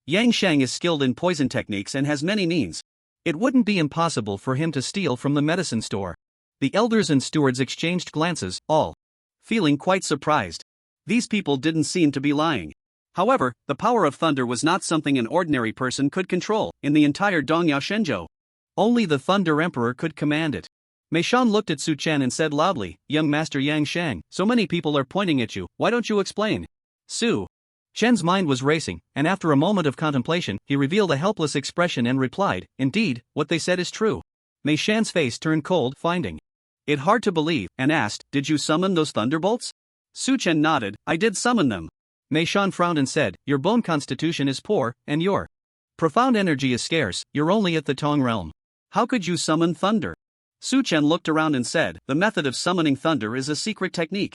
Yang Shang is skilled in poison techniques and has many means. It wouldn't be impossible for him to steal from the medicine store." The elders and stewards exchanged glances, all feeling quite surprised. These people didn't seem to be lying. However, the power of thunder was not something an ordinary person could control in the entire Dongyao Shenzhou. Only the Thunder Emperor could command it. Mei Shan looked at Su Chen and said loudly, "Young Master Yang Shang, so many people are pointing at you, why don't you explain?" Su Shen's mind was racing, and after a moment of contemplation, he revealed a helpless expression and replied, "Indeed, what they said is true." Mei Shan's face turned cold, finding it hard to believe, and asked, "Did you summon those thunderbolts?" Su Chen nodded, "I did summon them." Mei Shan frowned and said, "Your bone constitution is poor, and your profound energy is scarce, you're only at the Tong realm. How could you summon thunder?" Su Chen looked around and said, "The method of summoning thunder is a secret technique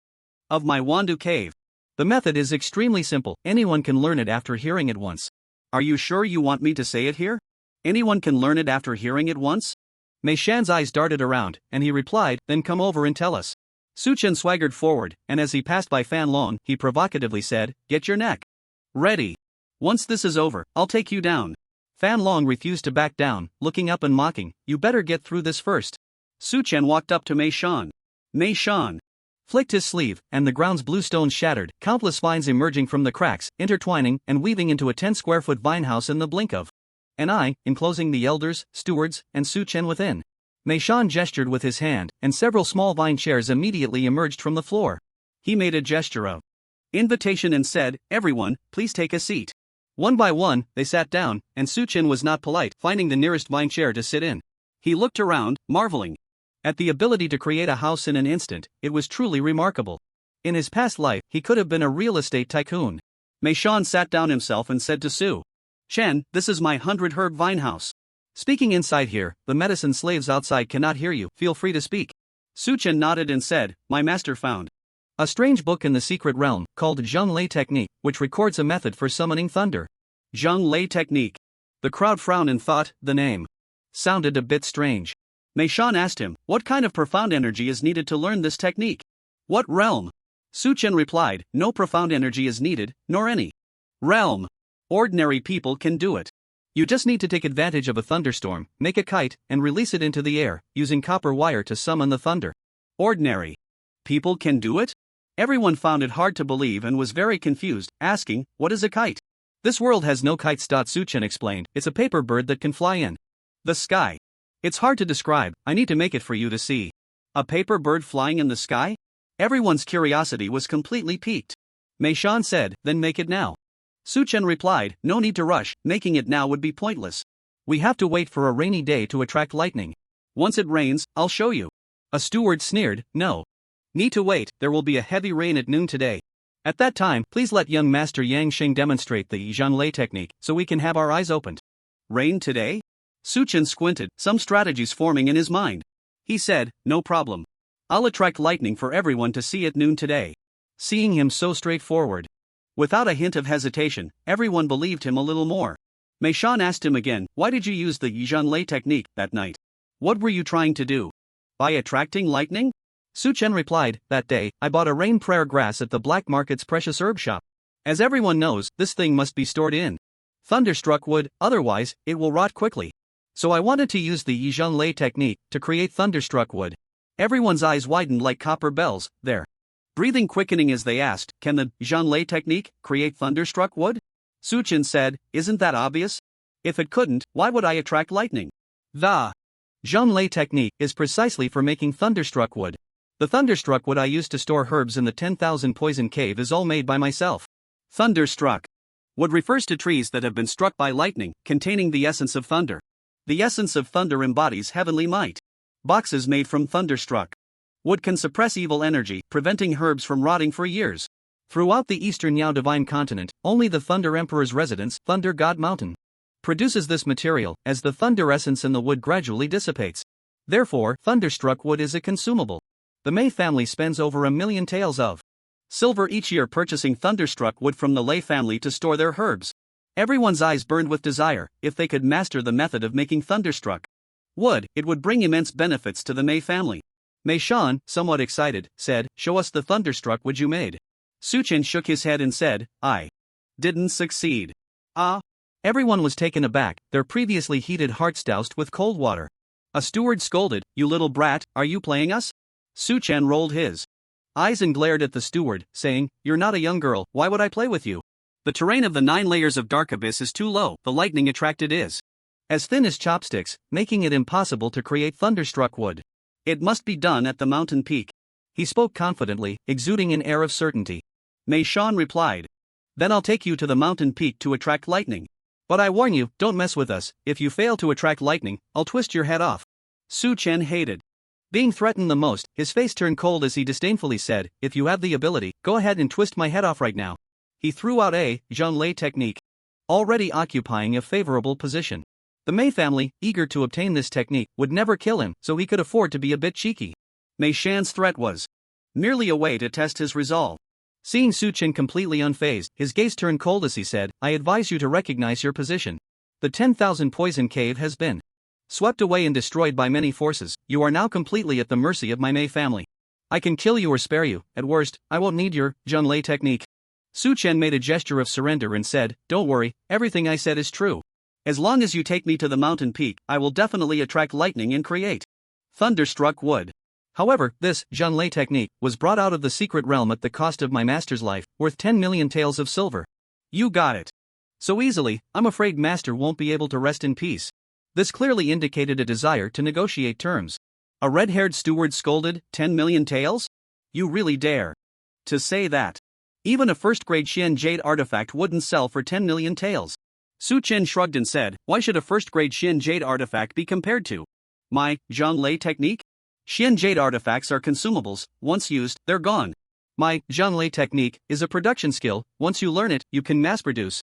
of my Wandu cave. The method is extremely simple, anyone can learn it after hearing it once." "Are you sure you want me to say it here? Anyone can learn it after hearing it once?" Mei Shan's eyes darted around, and he replied, "Then come over and tell us." Su Chen swaggered forward, and as he passed by Fan Long, he provocatively said, "Get your neck ready. Once this is over, I'll take you down." Fan Long refused to back down, looking up and mocking, "You better get through this first." Su Chen walked up to Mei Shan. Mei Shan flicked his sleeve, and the ground's blue stones shattered, countless vines emerging from the cracks, intertwining and weaving into a 10-square-foot vine house in the blink of an eye, enclosing the elders, stewards, and Su Chen within. Mei Shan gestured with his hand, and several small vine chairs immediately emerged from the floor. He made a gesture of invitation and said, "Everyone, please take a seat." One by one, they sat down, and Su Chen was not polite, finding the nearest vine chair to sit in. He looked around, marveling at the ability to create a house in an instant. It was truly remarkable. In his past life, he could have been a real estate tycoon. Mei Shan sat down himself and said to Su Chen, "This is my 100-herb vine house. Speaking inside here, the medicine slaves outside cannot hear you, feel free to speak." Su Chen nodded and said, "My master found a strange book in the secret realm, called Zhang Lei Technique, which records a method for summoning thunder." Zhang Lei Technique. The crowd frowned and thought, the name sounded a bit strange. Mei Shan asked him, "What kind of profound energy is needed to learn this technique?" "What realm?" Su Chen replied, "No profound energy is needed, nor any realm. Ordinary people can do it. You just need to take advantage of a thunderstorm, make a kite, and release it into the air, using copper wire to summon the thunder." Ordinary people can do it? Everyone found it hard to believe and was very confused, asking, "What is a kite?" "This world has no kites." Su Chen explained, "It's a paper bird that can fly in the sky. It's hard to describe, I need to make it for you to see." A paper bird flying in the sky? Everyone's curiosity was completely piqued. Mei Shan said, "Then make it now." Su Chen replied, "No need to rush, making it now would be pointless. We have to wait for a rainy day to attract lightning. Once it rains, I'll show you." A steward sneered, "No need to wait, there will be a heavy rain at noon today. At that time, please let young Master Yang Sheng demonstrate the Zhang Lei technique, so we can have our eyes opened." Rain today? Su Chen squinted, some strategies forming in his mind. He said, "No problem. I'll attract lightning for everyone to see at noon today." Seeing him so straightforward, without a hint of hesitation, everyone believed him a little more. Mei Shan asked him again, "Why did you use the Zhang Lei technique that night? What were you trying to do? By attracting lightning?" Su Chen replied, "That day, I bought a rain prayer grass at the black market's precious herb shop. As everyone knows, this thing must be stored in thunderstruck wood, otherwise, it will rot quickly. So I wanted to use the Zhang Lei technique to create thunderstruck wood." Everyone's eyes widened like copper bells, their breathing quickening as they asked, "Can the Zhang Lei technique create thunderstruck wood?" Su Chen said, "Isn't that obvious? If it couldn't, why would I attract lightning? The Zhang Lei technique is precisely for making thunderstruck wood. The thunderstruck wood I used to store herbs in the 10,000 poison cave is all made by myself." Thunderstruck wood refers to trees that have been struck by lightning, containing the essence of thunder. The essence of thunder embodies heavenly might. Boxes made from thunderstruck wood can suppress evil energy, preventing herbs from rotting for years. Throughout the eastern Yao divine continent, only the Thunder Emperor's residence, Thunder God Mountain, produces this material, as the thunder essence in the wood gradually dissipates. Therefore, thunderstruck wood is a consumable. The Mei family spends over 1,000,000 taels of silver each year purchasing thunderstruck wood from the Lei family to store their herbs. Everyone's eyes burned with desire. If they could master the method of making thunderstruck wood, it would bring immense benefits to the Mei family. Mei Shan, somewhat excited, said, "Show us the thunderstruck wood you made." Su Chen shook his head and said, "I didn't succeed." "Ah?" Everyone was taken aback, their previously heated hearts doused with cold water. A steward scolded, "You little brat, are you playing us?" Su Chen rolled his eyes and glared at the steward, saying, "You're not a young girl, why would I play with you? The terrain of the 9 layers of Dark Abyss is too low, the lightning attracted is as thin as chopsticks, making it impossible to create thunderstruck wood. It must be done at the mountain peak." He spoke confidently, exuding an air of certainty. Mei Shan replied, Then I'll take you to the mountain peak to attract lightning. But I warn you, don't mess with us. If you fail to attract lightning, I'll twist your head off. Su Chen hated being threatened the most. His face turned cold as he disdainfully said, if you have the ability, go ahead and twist my head off right now. He threw out a Zhonglei technique, already occupying a favorable position. The Mei family, eager to obtain this technique, would never kill him, so he could afford to be a bit cheeky. Mei Shan's threat was merely a way to test his resolve. Seeing Su Chen completely unfazed, his gaze turned cold as he said, I advise you to recognize your position. The 10,000 poison cave has been swept away and destroyed by many forces. You are now completely at the mercy of my Mei family. I can kill you or spare you. At worst, I won't need your Zhonglei technique. Su Chen made a gesture of surrender and said, don't worry, everything I said is true. As long as you take me to the mountain peak, I will definitely attract lightning and create thunderstruck wood. However, this Zhonglei technique was brought out of the secret realm at the cost of my master's life, worth 10 million taels of silver. You got it. So easily, I'm afraid master won't be able to rest in peace. This clearly indicated a desire to negotiate terms. A red-haired steward scolded, 10 million taels? You really dare to say that? Even a first-grade Xian jade artifact wouldn't sell for 10 million taels. Su Chen shrugged and said, why should a first-grade Xian jade artifact be compared to my Zhonglei technique? Xian jade artifacts are consumables. Once used, they're gone. My Zhonglei technique is a production skill. Once you learn it, you can mass-produce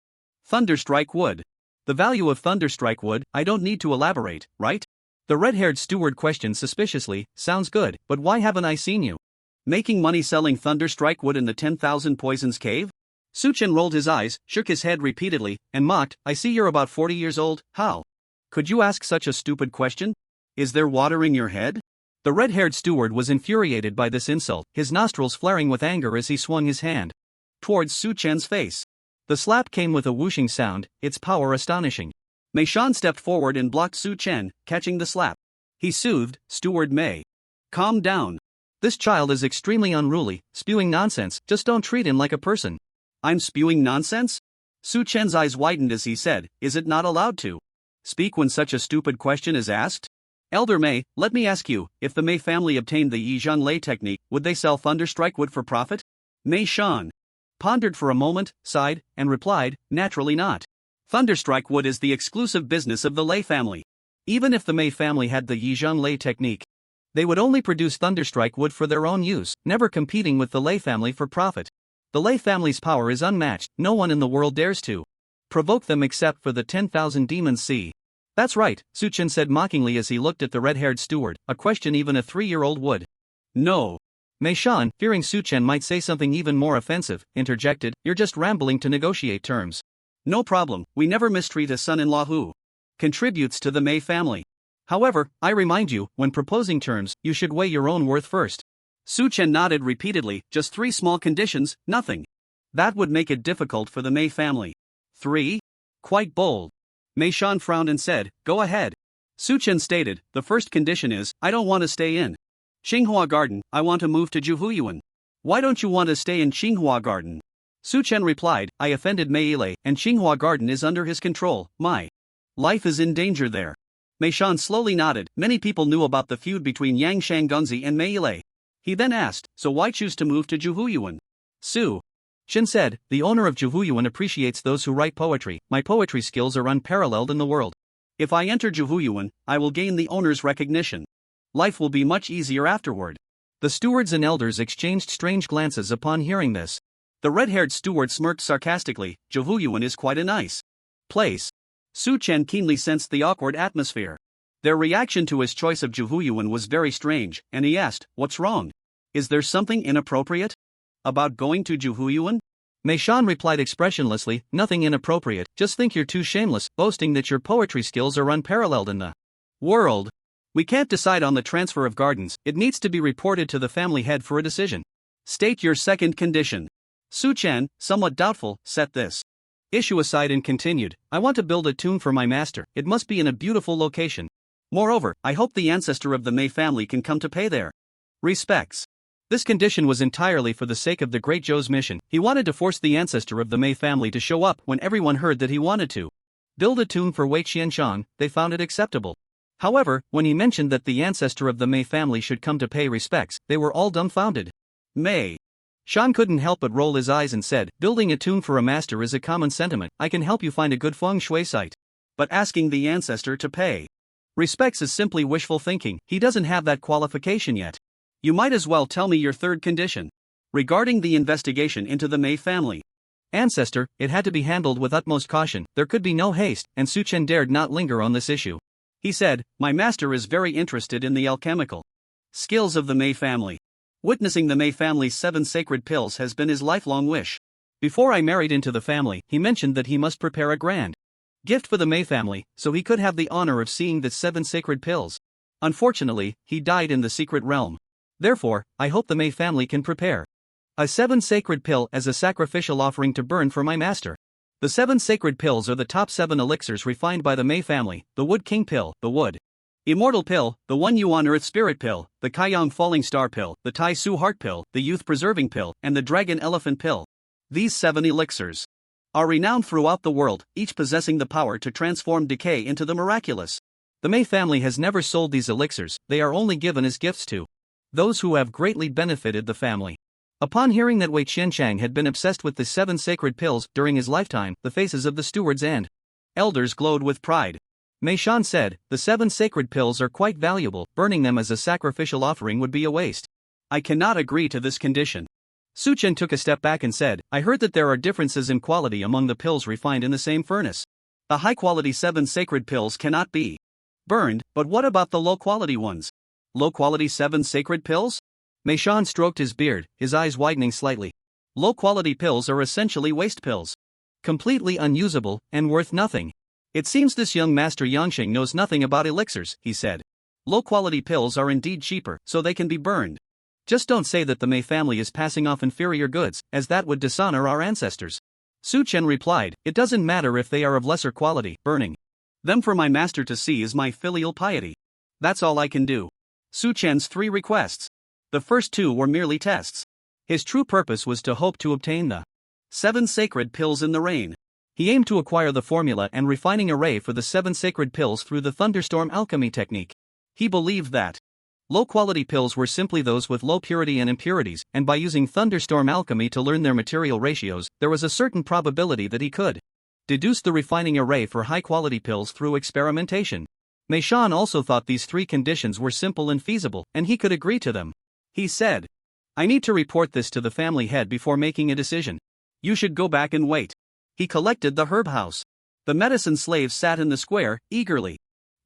thunderstrike wood. The value of thunderstrike wood, I don't need to elaborate, right? The red-haired steward questioned suspiciously, sounds good, but why haven't I seen you making money selling thunderstrike wood in the 10,000 poisons cave? Su Chen rolled his eyes, shook his head repeatedly, and mocked, I see you're about 40 years old. How could you ask such a stupid question? Is there water in your head? The red-haired steward was infuriated by this insult, his nostrils flaring with anger as he swung his hand towards Su Chen's face. The slap came with a whooshing sound, its power astonishing. Mei Shan stepped forward and blocked Su Chen, catching the slap. He soothed, Steward Mei. Calm down. This child is extremely unruly, spewing nonsense, just don't treat him like a person. I'm spewing nonsense? Su Chen's eyes widened as he said, is it not allowed to speak when such a stupid question is asked? Elder Mei, let me ask you, if the Mei family obtained the Yi Zhonglei technique, would they sell thunderstrike wood for profit? Mei Shan pondered for a moment, sighed, and replied, naturally not. Thunderstrike wood is the exclusive business of the Lei family. Even if the Mei family had the Yi Zhonglei technique, they would only produce thunderstrike wood for their own use, never competing with the Lei family for profit. The Lei family's power is unmatched, no one in the world dares to provoke them except for the 10,000 demons see. That's right, Su Chen said mockingly as he looked at the red-haired steward, a question even a 3-year-old would know. Mei Shan, fearing Su Chen might say something even more offensive, interjected, you're just rambling to negotiate terms. No problem, we never mistreat a son-in-law who contributes to the Mei family. However, I remind you, when proposing terms, you should weigh your own worth first. Su Chen nodded repeatedly, just 3 small conditions, nothing that would make it difficult for the Mei family. 3? Quite bold. Mei Shan frowned and said, go ahead. Su Chen stated, the first condition is, I don't want to stay in Qinghua Garden, I want to move to Juhuyuan. Why don't you want to stay in Qinghua Garden? Su Chen replied, I offended Meile, and Qinghua Garden is under his control, my life is in danger there. Mei Shan slowly nodded, many people knew about the feud between Yang Shanggunzi and Meile. He then asked, so why choose to move to Juhuyuan? Su Chen said, the owner of Juhuyuan appreciates those who write poetry, my poetry skills are unparalleled in the world. If I enter Juhuyuan, I will gain the owner's recognition. Life will be much easier afterward. The stewards and elders exchanged strange glances upon hearing this. The red-haired steward smirked sarcastically, Juhuyuan is quite a nice place. Su Chen keenly sensed the awkward atmosphere. Their reaction to his choice of Juhuyuan was very strange, and he asked, what's wrong? Is there something inappropriate about going to Juhuyuan? Mei Shan replied expressionlessly, nothing inappropriate, just think you're too shameless, boasting that your poetry skills are unparalleled in the world. We can't decide on the transfer of gardens, it needs to be reported to the family head for a decision. State your second condition. Su Chen, somewhat doubtful, set this issue aside and continued, I want to build a tomb for my master, it must be in a beautiful location. Moreover, I hope the ancestor of the Mei family can come to pay their respects. This condition was entirely for the sake of the Great Zhou's mission. He wanted to force the ancestor of the Mei family to show up when everyone heard that he wanted to build a tomb for Wei Qianshang. They found it acceptable. However, when he mentioned that the ancestor of the Mei family should come to pay respects, they were all dumbfounded. Mei Shan couldn't help but roll his eyes and said, building a tomb for a master is a common sentiment. I can help you find a good feng shui site. But asking the ancestor to pay respects is simply wishful thinking. He doesn't have that qualification yet. You might as well tell me your third condition. Regarding the investigation into the Mei family. Ancestor, it had to be handled with utmost caution. There could be no haste, and Su Chen dared not linger on this issue. He said, my master is very interested in the alchemical skills of the Mei family. Witnessing the Mei family's 7 sacred pills has been his lifelong wish. Before I married into the family, he mentioned that he must prepare a grand gift for the Mei family, so he could have the honor of seeing the 7 sacred pills. Unfortunately, he died in the secret realm. Therefore, I hope the Mei family can prepare a 7 sacred pill as a sacrificial offering to burn for my master. The 7 sacred pills are the top 7 elixirs refined by the Mei family: the Wood King pill, the Wood Immortal pill, the 1 Yuan Earth Spirit pill, the Kaiyang Falling Star pill, the Tai Su Heart pill, the Youth Preserving pill, and the Dragon Elephant pill. These 7 elixirs are renowned throughout the world, each possessing the power to transform decay into the miraculous. The Mei family has never sold these elixirs, they are only given as gifts to those who have greatly benefited the family. Upon hearing that Wei Qianchang had been obsessed with the 7 sacred pills during his lifetime, the faces of the stewards and elders glowed with pride. Mei Shan said, the 7 sacred pills are quite valuable, burning them as a sacrificial offering would be a waste. I cannot agree to this condition. Su Chen took a step back and said, I heard that there are differences in quality among the pills refined in the same furnace. The high-quality 7 sacred pills cannot be burned, but what about the low-quality ones? Low-quality 7 sacred pills? Mei Shan stroked his beard, his eyes widening slightly. Low-quality pills are essentially waste pills. Completely unusable, and worth nothing. It seems this young master Yangxing knows nothing about elixirs, he said. Low-quality pills are indeed cheaper, so they can be burned. Just don't say that the Mei family is passing off inferior goods, as that would dishonor our ancestors. Su Chen replied, it doesn't matter if they are of lesser quality, burning them for my master to see is my filial piety. That's all I can do. Su Chen's 3 requests. The first 2 were merely tests. His true purpose was to hope to obtain the 7 sacred pills in the rain. He aimed to acquire the formula and refining array for the 7 sacred pills through the thunderstorm alchemy technique. He believed that low-quality pills were simply those with low purity and impurities, and by using thunderstorm alchemy to learn their material ratios, there was a certain probability that he could deduce the refining array for high-quality pills through experimentation. Mei Shan also thought these 3 conditions were simple and feasible, and he could agree to them. He said, I need to report this to the family head before making a decision. You should go back and wait. He collected the herb house. The medicine slaves sat in the square, eagerly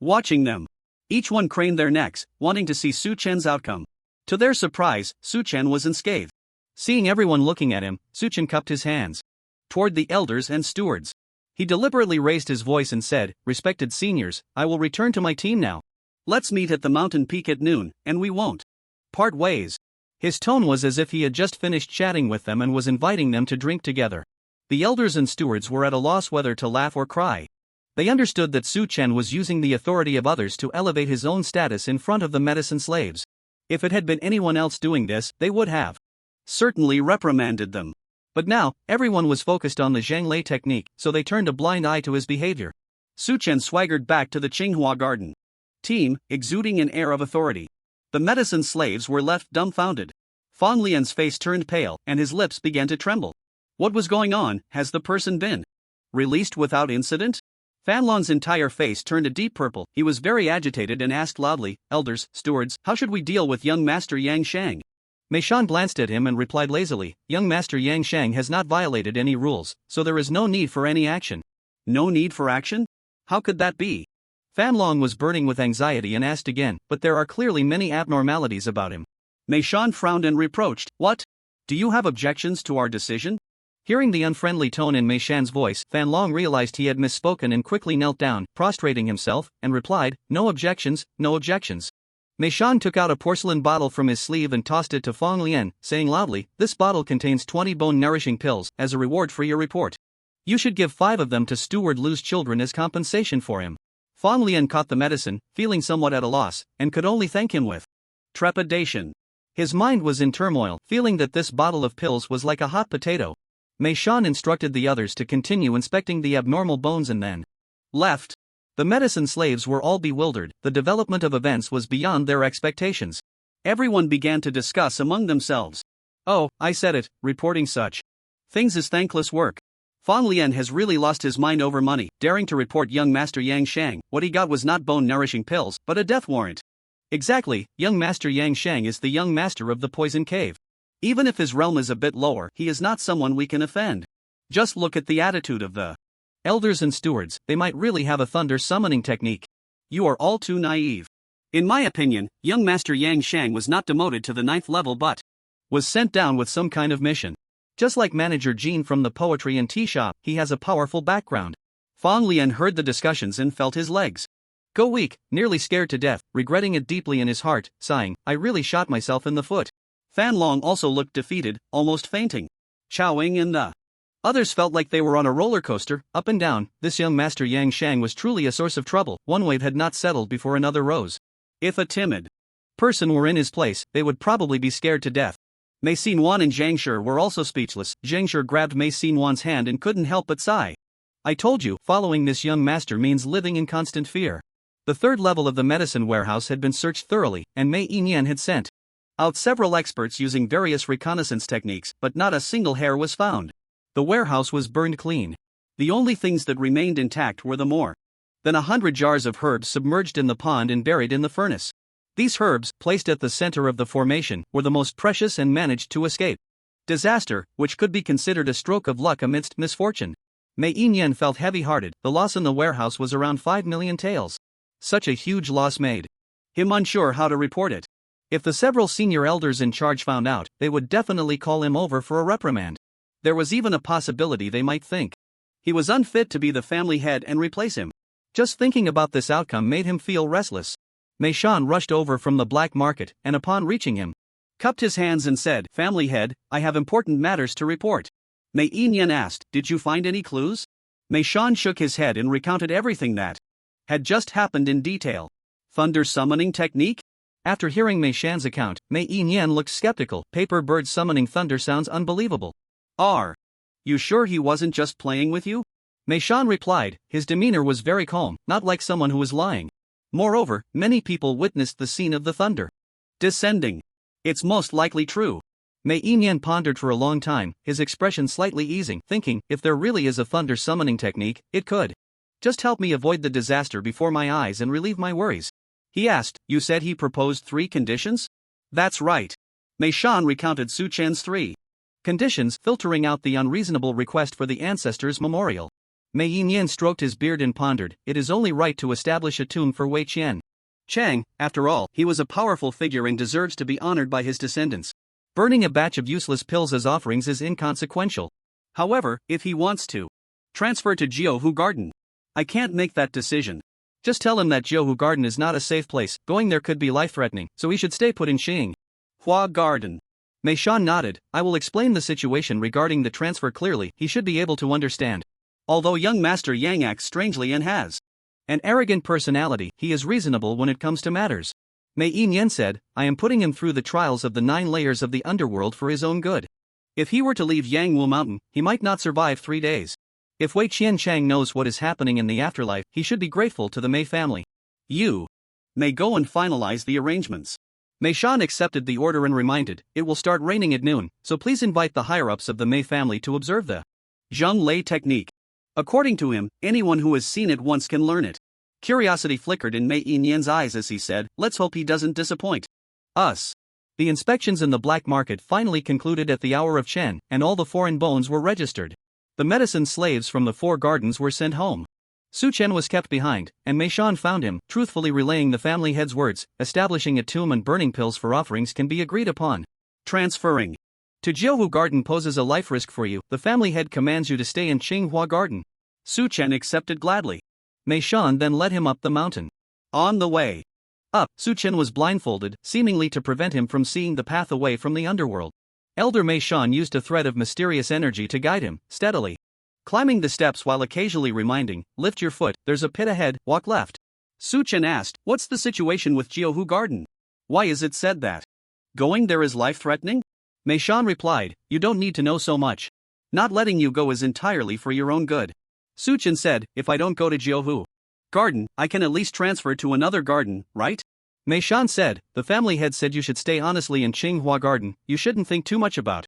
watching them. Each one craned their necks, wanting to see Su Chen's outcome. To their surprise, Su Chen was unscathed. Seeing everyone looking at him, Su Chen cupped his hands toward the elders and stewards. He deliberately raised his voice and said, respected seniors, I will return to my team now. Let's meet at the mountain peak at noon, and we won't part ways. His tone was as if he had just finished chatting with them and was inviting them to drink together. The elders and stewards were at a loss whether to laugh or cry. They understood that Su Chen was using the authority of others to elevate his own status in front of the medicine slaves. If it had been anyone else doing this, they would have certainly reprimanded them. But now, everyone was focused on the Zhanglei technique, so they turned a blind eye to his behavior. Su Chen swaggered back to the Qinghua garden team, exuding an air of authority. The medicine slaves were left dumbfounded. Fang Lian's face turned pale, and his lips began to tremble. What was going on? Has the person been released without incident? Fanlon's entire face turned a deep purple. He was very agitated and asked loudly, elders, stewards, how should we deal with young Master Yang Shang? Mei Shan glanced at him and replied lazily, young Master Yang Shang has not violated any rules, so there is no need for any action. No need for action? How could that be? Fanlong was burning with anxiety and asked again, but there are clearly many abnormalities about him. Mei Shan frowned and reproached, what? Do you have objections to our decision? Hearing the unfriendly tone in Mei Shan's voice, Fanlong realized he had misspoken and quickly knelt down, prostrating himself, and replied, no objections, no objections. Mei Shan took out a porcelain bottle from his sleeve and tossed it to Fang Lian, saying loudly, this bottle contains 20 bone-nourishing pills, as a reward for your report. You should give 5 of them to Steward Lu's children as compensation for him. Fang Lian caught the medicine, feeling somewhat at a loss, and could only thank him with trepidation. His mind was in turmoil, feeling that this bottle of pills was like a hot potato. Mei Shan instructed the others to continue inspecting the abnormal bones and then left. The medicine slaves were all bewildered, the development of events was beyond their expectations. Everyone began to discuss among themselves. Oh, I said it, reporting such things is thankless work. Fang Lian has really lost his mind over money, daring to report young Master Yang Shang. What he got was not bone-nourishing pills, but a death warrant. Exactly, young Master Yang Shang is the young master of the poison cave. Even if his realm is a bit lower, he is not someone we can offend. Just look at the attitude of the elders and stewards, they might really have a thunder summoning technique. You are all too naive. In my opinion, young Master Yang Shang was not demoted to the 9th level but was sent down with some kind of mission. Just like manager Jean from the poetry and tea shop, he has a powerful background. Fang Lian heard the discussions and felt his legs go weak, nearly scared to death, regretting it deeply in his heart, sighing, I really shot myself in the foot. Fan Long also looked defeated, almost fainting. Chao Ying and the others felt like they were on a roller coaster, up and down. This young Master Yang Shang was truly a source of trouble. One wave had not settled before another rose. If a timid person were in his place, they would probably be scared to death. Mei Xinwan and Zhang Shi were also speechless. Zhang Shi grabbed Mei Xinwan's hand and couldn't help but sigh. I told you, following this young master means living in constant fear. The 3rd level of the medicine warehouse had been searched thoroughly, and Mei Yinyan had sent out several experts using various reconnaissance techniques, but not a single hair was found. The warehouse was burned clean. The only things that remained intact were the more than 100 jars of herbs submerged in the pond and buried in the furnace. These herbs, placed at the center of the formation, were the most precious and managed to escape disaster, which could be considered a stroke of luck amidst misfortune. Mei Yinyan felt heavy-hearted. The loss in the warehouse was around 5 million taels. Such a huge loss made him unsure how to report it. If the several senior elders in charge found out, they would definitely call him over for a reprimand. There was even a possibility they might think he was unfit to be the family head and replace him. Just thinking about this outcome made him feel restless. Mei Shan rushed over from the black market, and upon reaching him, cupped his hands and said, Family head, I have important matters to report. Mei Yinyan asked, Did you find any clues? Mei Shan shook his head and recounted everything that had just happened in detail. Thunder summoning technique? After hearing Mei Shan's account, Mei Yinyan looked skeptical. Paper bird summoning thunder sounds unbelievable. Are you sure he wasn't just playing with you? Mei Shan replied, his demeanor was very calm, not like someone who was lying. Moreover, many people witnessed the scene of the thunder descending. It's most likely true. Mei Yinyan pondered for a long time, his expression slightly easing, thinking, if there really is a thunder summoning technique, it could just help me avoid the disaster before my eyes and relieve my worries. He asked, You said he proposed 3 conditions? That's right. Mei Shan recounted Su Chen's 3 conditions, filtering out the unreasonable request for the ancestors' memorial. Mei Yinyan stroked his beard and pondered, it is only right to establish a tomb for Wei Qian. Chang, after all, he was a powerful figure and deserves to be honored by his descendants. Burning a batch of useless pills as offerings is inconsequential. However, if he wants to transfer to Jiuhu Garden, I can't make that decision. Just tell him that Jiuhu Garden is not a safe place, going there could be life-threatening, so he should stay put in Xinghua Garden. Mei Shan nodded, I will explain the situation regarding the transfer clearly, he should be able to understand. Although young Master Yang acts strangely and has an arrogant personality, he is reasonable when it comes to matters. Mei Yinyan said, I am putting him through the trials of the 9 layers of the underworld for his own good. If he were to leave Yangwu Mountain, he might not survive 3 days. If Wei Qian Chang knows what is happening in the afterlife, he should be grateful to the Mei family. You may go and finalize the arrangements. Mei Shan accepted the order and reminded, it will start raining at noon, so please invite the higher-ups of the Mei family to observe the Zheng Lei technique. According to him, anyone who has seen it once can learn it. Curiosity flickered in Mei Yinyan's eyes as he said, let's hope he doesn't disappoint us. The inspections in the black market finally concluded at the hour of Chen, and all the foreign bones were registered. The medicine slaves from the 4 gardens were sent home. Su Chen was kept behind, and Mei Shan found him, truthfully relaying the family head's words, establishing a tomb and burning pills for offerings can be agreed upon. Transferring to Jiuhu Garden poses a life risk for you, the family head commands you to stay in Qinghua Garden. Su Chen accepted gladly. Mei Shan then led him up the mountain. On the way up, Su Chen was blindfolded, seemingly to prevent him from seeing the path away from the underworld. Elder Mei Shan used a thread of mysterious energy to guide him, steadily climbing the steps while occasionally reminding, lift your foot, there's a pit ahead, walk left. Su Chen asked, what's the situation with Jiuhu Garden? Why is it said that going there is life-threatening? Mei Shan replied, you don't need to know so much. Not letting you go is entirely for your own good. Su Chen said, if I don't go to Jiuhu Garden, I can at least transfer to another garden, right? Mei Shan said, the family head said you should stay honestly in Qinghua Garden, you shouldn't think too much about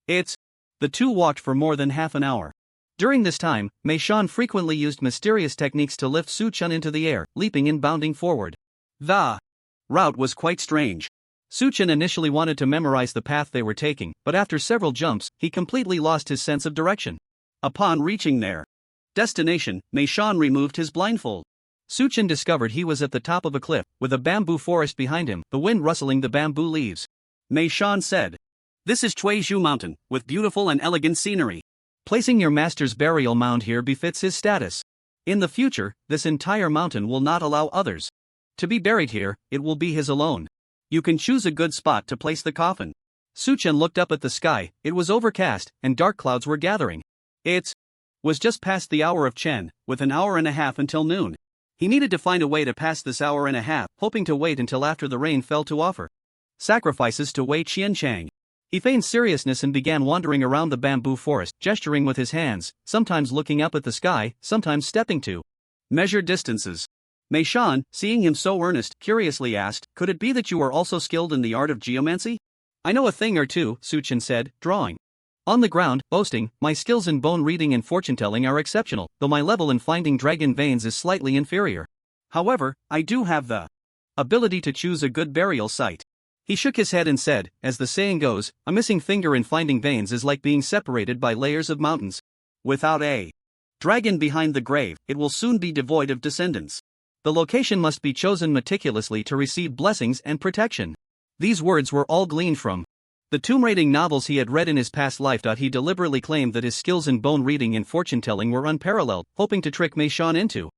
it. The two walked for more than half an hour. During this time, Mei Shan frequently used mysterious techniques to lift Su Chen into the air, leaping and bounding forward. The route was quite strange. Su Chen initially wanted to memorize the path they were taking, but after several jumps, he completely lost his sense of direction. Upon reaching their destination, Mei Shan removed his blindfold. Su Chen discovered he was at the top of a cliff, with a bamboo forest behind him, the wind rustling the bamboo leaves. Mei Shan said, "This is Chuizhu Mountain, with beautiful and elegant scenery. Placing your master's burial mound here befits his status. In the future, this entire mountain will not allow others to be buried here, it will be his alone. You can choose a good spot to place the coffin." Su Chen looked up at the sky, it was overcast, and dark clouds were gathering. It was just past the hour of Chen, with an hour and a half until noon. He needed to find a way to pass this hour and a half, hoping to wait until after the rain fell to offer sacrifices to Wei Qianchang. He feigned seriousness and began wandering around the bamboo forest, gesturing with his hands, sometimes looking up at the sky, sometimes stepping to measure distances. Mei Shan, seeing him so earnest, curiously asked, "Could it be that you are also skilled in the art of geomancy?" "I know a thing or two," Su Chen said, drawing on the ground, boasting, "My skills in bone reading and fortune-telling are exceptional, though my level in finding dragon veins is slightly inferior. However, I do have the ability to choose a good burial site." He shook his head and said, as the saying goes, a missing finger in finding veins is like being separated by layers of mountains. Without a dragon behind the grave, it will soon be devoid of descendants. The location must be chosen meticulously to receive blessings and protection. These words were all gleaned from the tomb raiding novels he had read in his past life. He deliberately claimed that his skills in bone reading and fortune-telling were unparalleled, hoping to trick Mei Shan into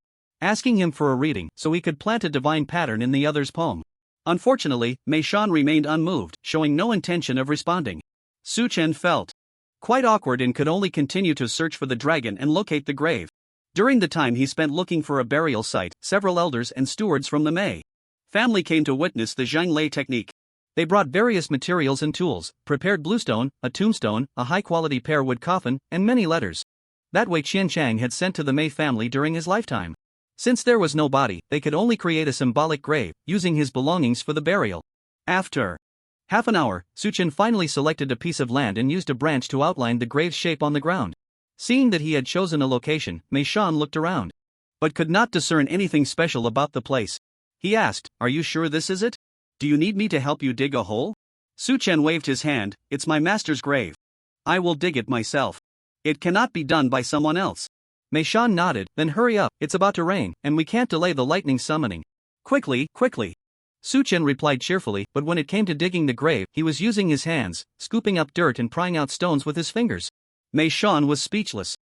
asking him for a reading so he could plant a divine pattern in the other's poem. Unfortunately, Mei Shan remained unmoved, showing no intention of responding. Su Chen felt quite awkward and could only continue to search for the dragon and locate the grave. During the time he spent looking for a burial site, several elders and stewards from the Mei family came to witness the Zhanglei technique. They brought various materials and tools, prepared bluestone, a tombstone, a high-quality pear wood coffin, and many letters that Wei Qianchang had sent to the Mei family during his lifetime. Since there was no body, they could only create a symbolic grave, using his belongings for the burial. After half an hour, Su Chen finally selected a piece of land and used a branch to outline the grave's shape on the ground. Seeing that he had chosen a location, Mei Shan looked around, but could not discern anything special about the place. He asked, "Are you sure this is it? Do you need me to help you dig a hole?" Su Chen waved his hand, "It's my master's grave. I will dig it myself. It cannot be done by someone else." Mei Shan nodded, "Then hurry up, it's about to rain, and we can't delay the lightning summoning." "Quickly, quickly." Su Chen replied cheerfully, but when it came to digging the grave, he was using his hands, scooping up dirt and prying out stones with his fingers. Mei Shan was speechless.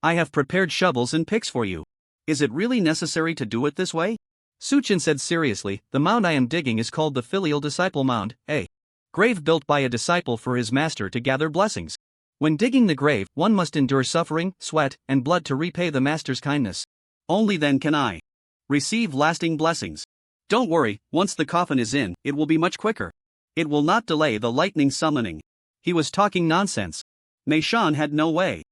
"I have prepared shovels and picks for you. Is it really necessary to do it this way?" Su Chen said seriously, "The mound I am digging is called the filial disciple mound, a grave built by a disciple for his master to gather blessings. When digging the grave, one must endure suffering, sweat, and blood to repay the master's kindness. Only then can I receive lasting blessings. Don't worry, once the coffin is in, it will be much quicker. It will not delay the lightning summoning." He was talking nonsense. Mei Shan had no way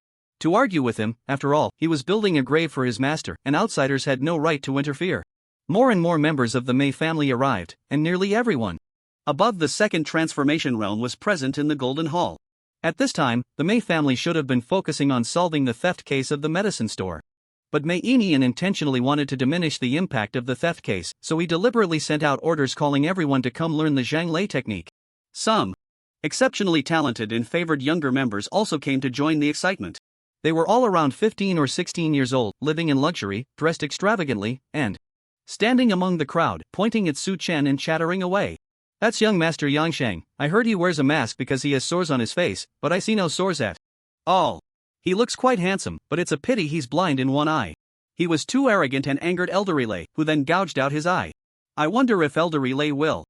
to argue with him. After all, he was building a grave for his master, and outsiders had no right to interfere. More and more members of the Mei family arrived, and nearly everyone above the second transformation realm was present in the Golden Hall. At this time, the Mei family should have been focusing on solving the theft case of the medicine store. But Mei Inian intentionally wanted to diminish the impact of the theft case, so he deliberately sent out orders calling everyone to come learn the Zhanglei technique. Some exceptionally talented and favored younger members also came to join the excitement. They were all around 15 or 16 years old, living in luxury, dressed extravagantly, and standing among the crowd, pointing at Su Chen and chattering away. "That's young Master Yangsheng. I heard he wears a mask because he has sores on his face, but I see no sores at all. He looks quite handsome, but it's a pity he's blind in one eye." He was too arrogant and angered Elder Relay, who then gouged out his eye. "I wonder if Elder Relay will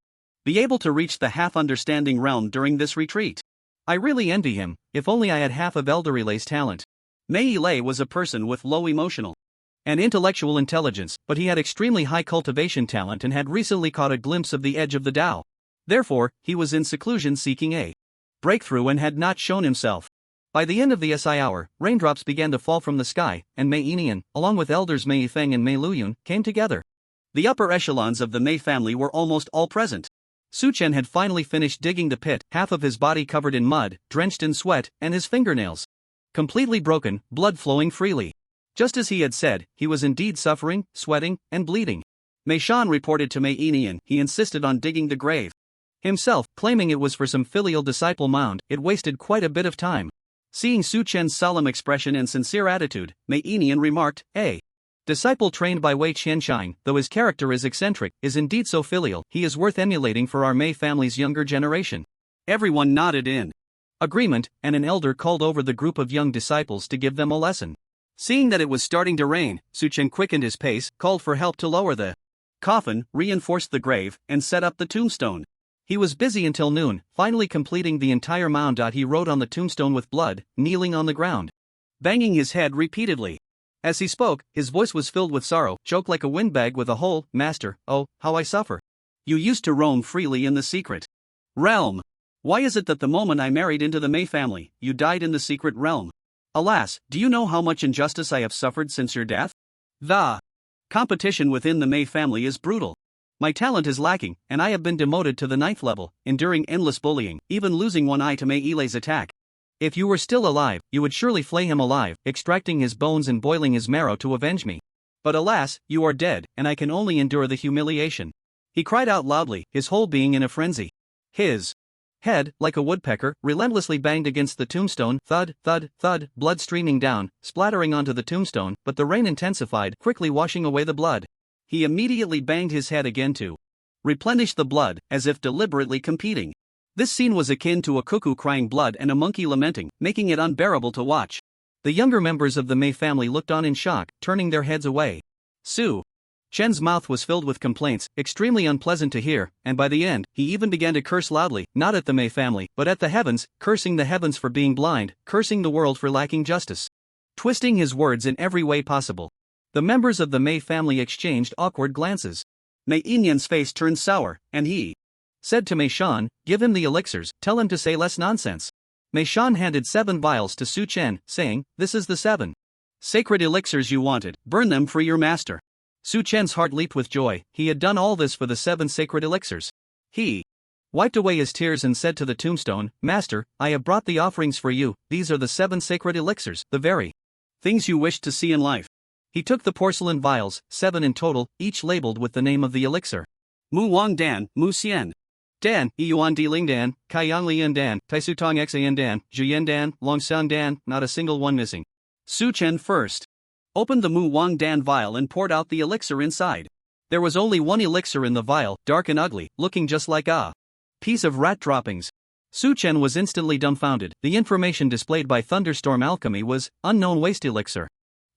be able to reach the half-understanding realm during this retreat. I really envy him, if only I had half of Elder Relay's talent." Mei Lei was a person with low emotional and intellectual intelligence, but he had extremely high cultivation talent and had recently caught a glimpse of the edge of the Tao. Therefore, he was in seclusion seeking a breakthrough and had not shown himself. By the end of the SI hour, raindrops began to fall from the sky, and Mei Inian, along with elders Mei Feng and Mei Luyun, came together. The upper echelons of the Mei family were almost all present. Suchen had finally finished digging the pit, half of his body covered in mud, drenched in sweat, and his fingernails completely broken, blood flowing freely. Just as he had said, he was indeed suffering, sweating, and bleeding. Mei Shan reported to Mei Enian he insisted on digging the grave himself, claiming it was for some filial disciple mound. It wasted quite a bit of time. Seeing Su Chen's solemn expression and sincere attitude, Mei Enian remarked, "A disciple trained by Wei Qianshine, though his character is eccentric, is indeed so filial. He is worth emulating for our Mei family's younger generation." Everyone nodded in agreement, and an elder called over the group of young disciples to give them a lesson. Seeing that it was starting to rain, Su Chen quickened his pace, called for help to lower the coffin, reinforced the grave, and set up the tombstone. He was busy until noon, finally completing the entire mound. He wrote on the tombstone with blood, kneeling on the ground, banging his head repeatedly. As he spoke, his voice was filled with sorrow, choked like a windbag with a hole. "Master, oh, how I suffer. You used to roam freely in the secret realm. Why is it that the moment I married into the Mei family, you died in the secret realm? Alas, do you know how much injustice I have suffered since your death? The competition within the Mei family is brutal. My talent is lacking, and I have been demoted to the 9th level, enduring endless bullying, even losing one eye to Mei Ilei's attack. If you were still alive, you would surely flay him alive, extracting his bones and boiling his marrow to avenge me. But alas, you are dead, and I can only endure the humiliation." He cried out loudly, his whole being in a frenzy. His head, like a woodpecker, relentlessly banged against the tombstone, thud, thud, thud, blood streaming down, splattering onto the tombstone, but the rain intensified, quickly washing away the blood. He immediately banged his head again to replenish the blood, as if deliberately competing. This scene was akin to a cuckoo crying blood and a monkey lamenting, making it unbearable to watch. The younger members of the Mei family looked on in shock, turning their heads away. Su Chen's mouth was filled with complaints, extremely unpleasant to hear, and by the end, he even began to curse loudly, not at the Mei family, but at the heavens, cursing the heavens for being blind, cursing the world for lacking justice. Twisting his words in every way possible. The members of the Mei family exchanged awkward glances. Mei Enian's face turned sour, and he said to Mei Shan, "Give him the elixirs, tell him to say less nonsense." Mei Shan handed 7 vials to Su Chen, saying, "This is the 7 sacred elixirs you wanted, burn them for your master." Su Chen's heart leaped with joy. He had done all this for the 7 sacred elixirs. He wiped away his tears and said to the tombstone, "Master, I have brought the offerings for you. These are the 7 sacred elixirs, the very things you wished to see in life." He took the porcelain vials, 7 in total, each labeled with the name of the elixir. Mu Wang Dan, Mu Xian Dan, Yuan Di Ling Dan, Kai Yang Lian Dan, Tai Su Tong Xan Dan, Zhuyan Dan, Long Xian Dan, not a single one missing. Su Chen first opened the Mu Wang Dan vial and poured out the elixir inside. There was only one elixir in the vial, dark and ugly, looking just like a piece of rat droppings. Su Chen was instantly dumbfounded. The information displayed by Thunderstorm Alchemy was unknown waste elixir.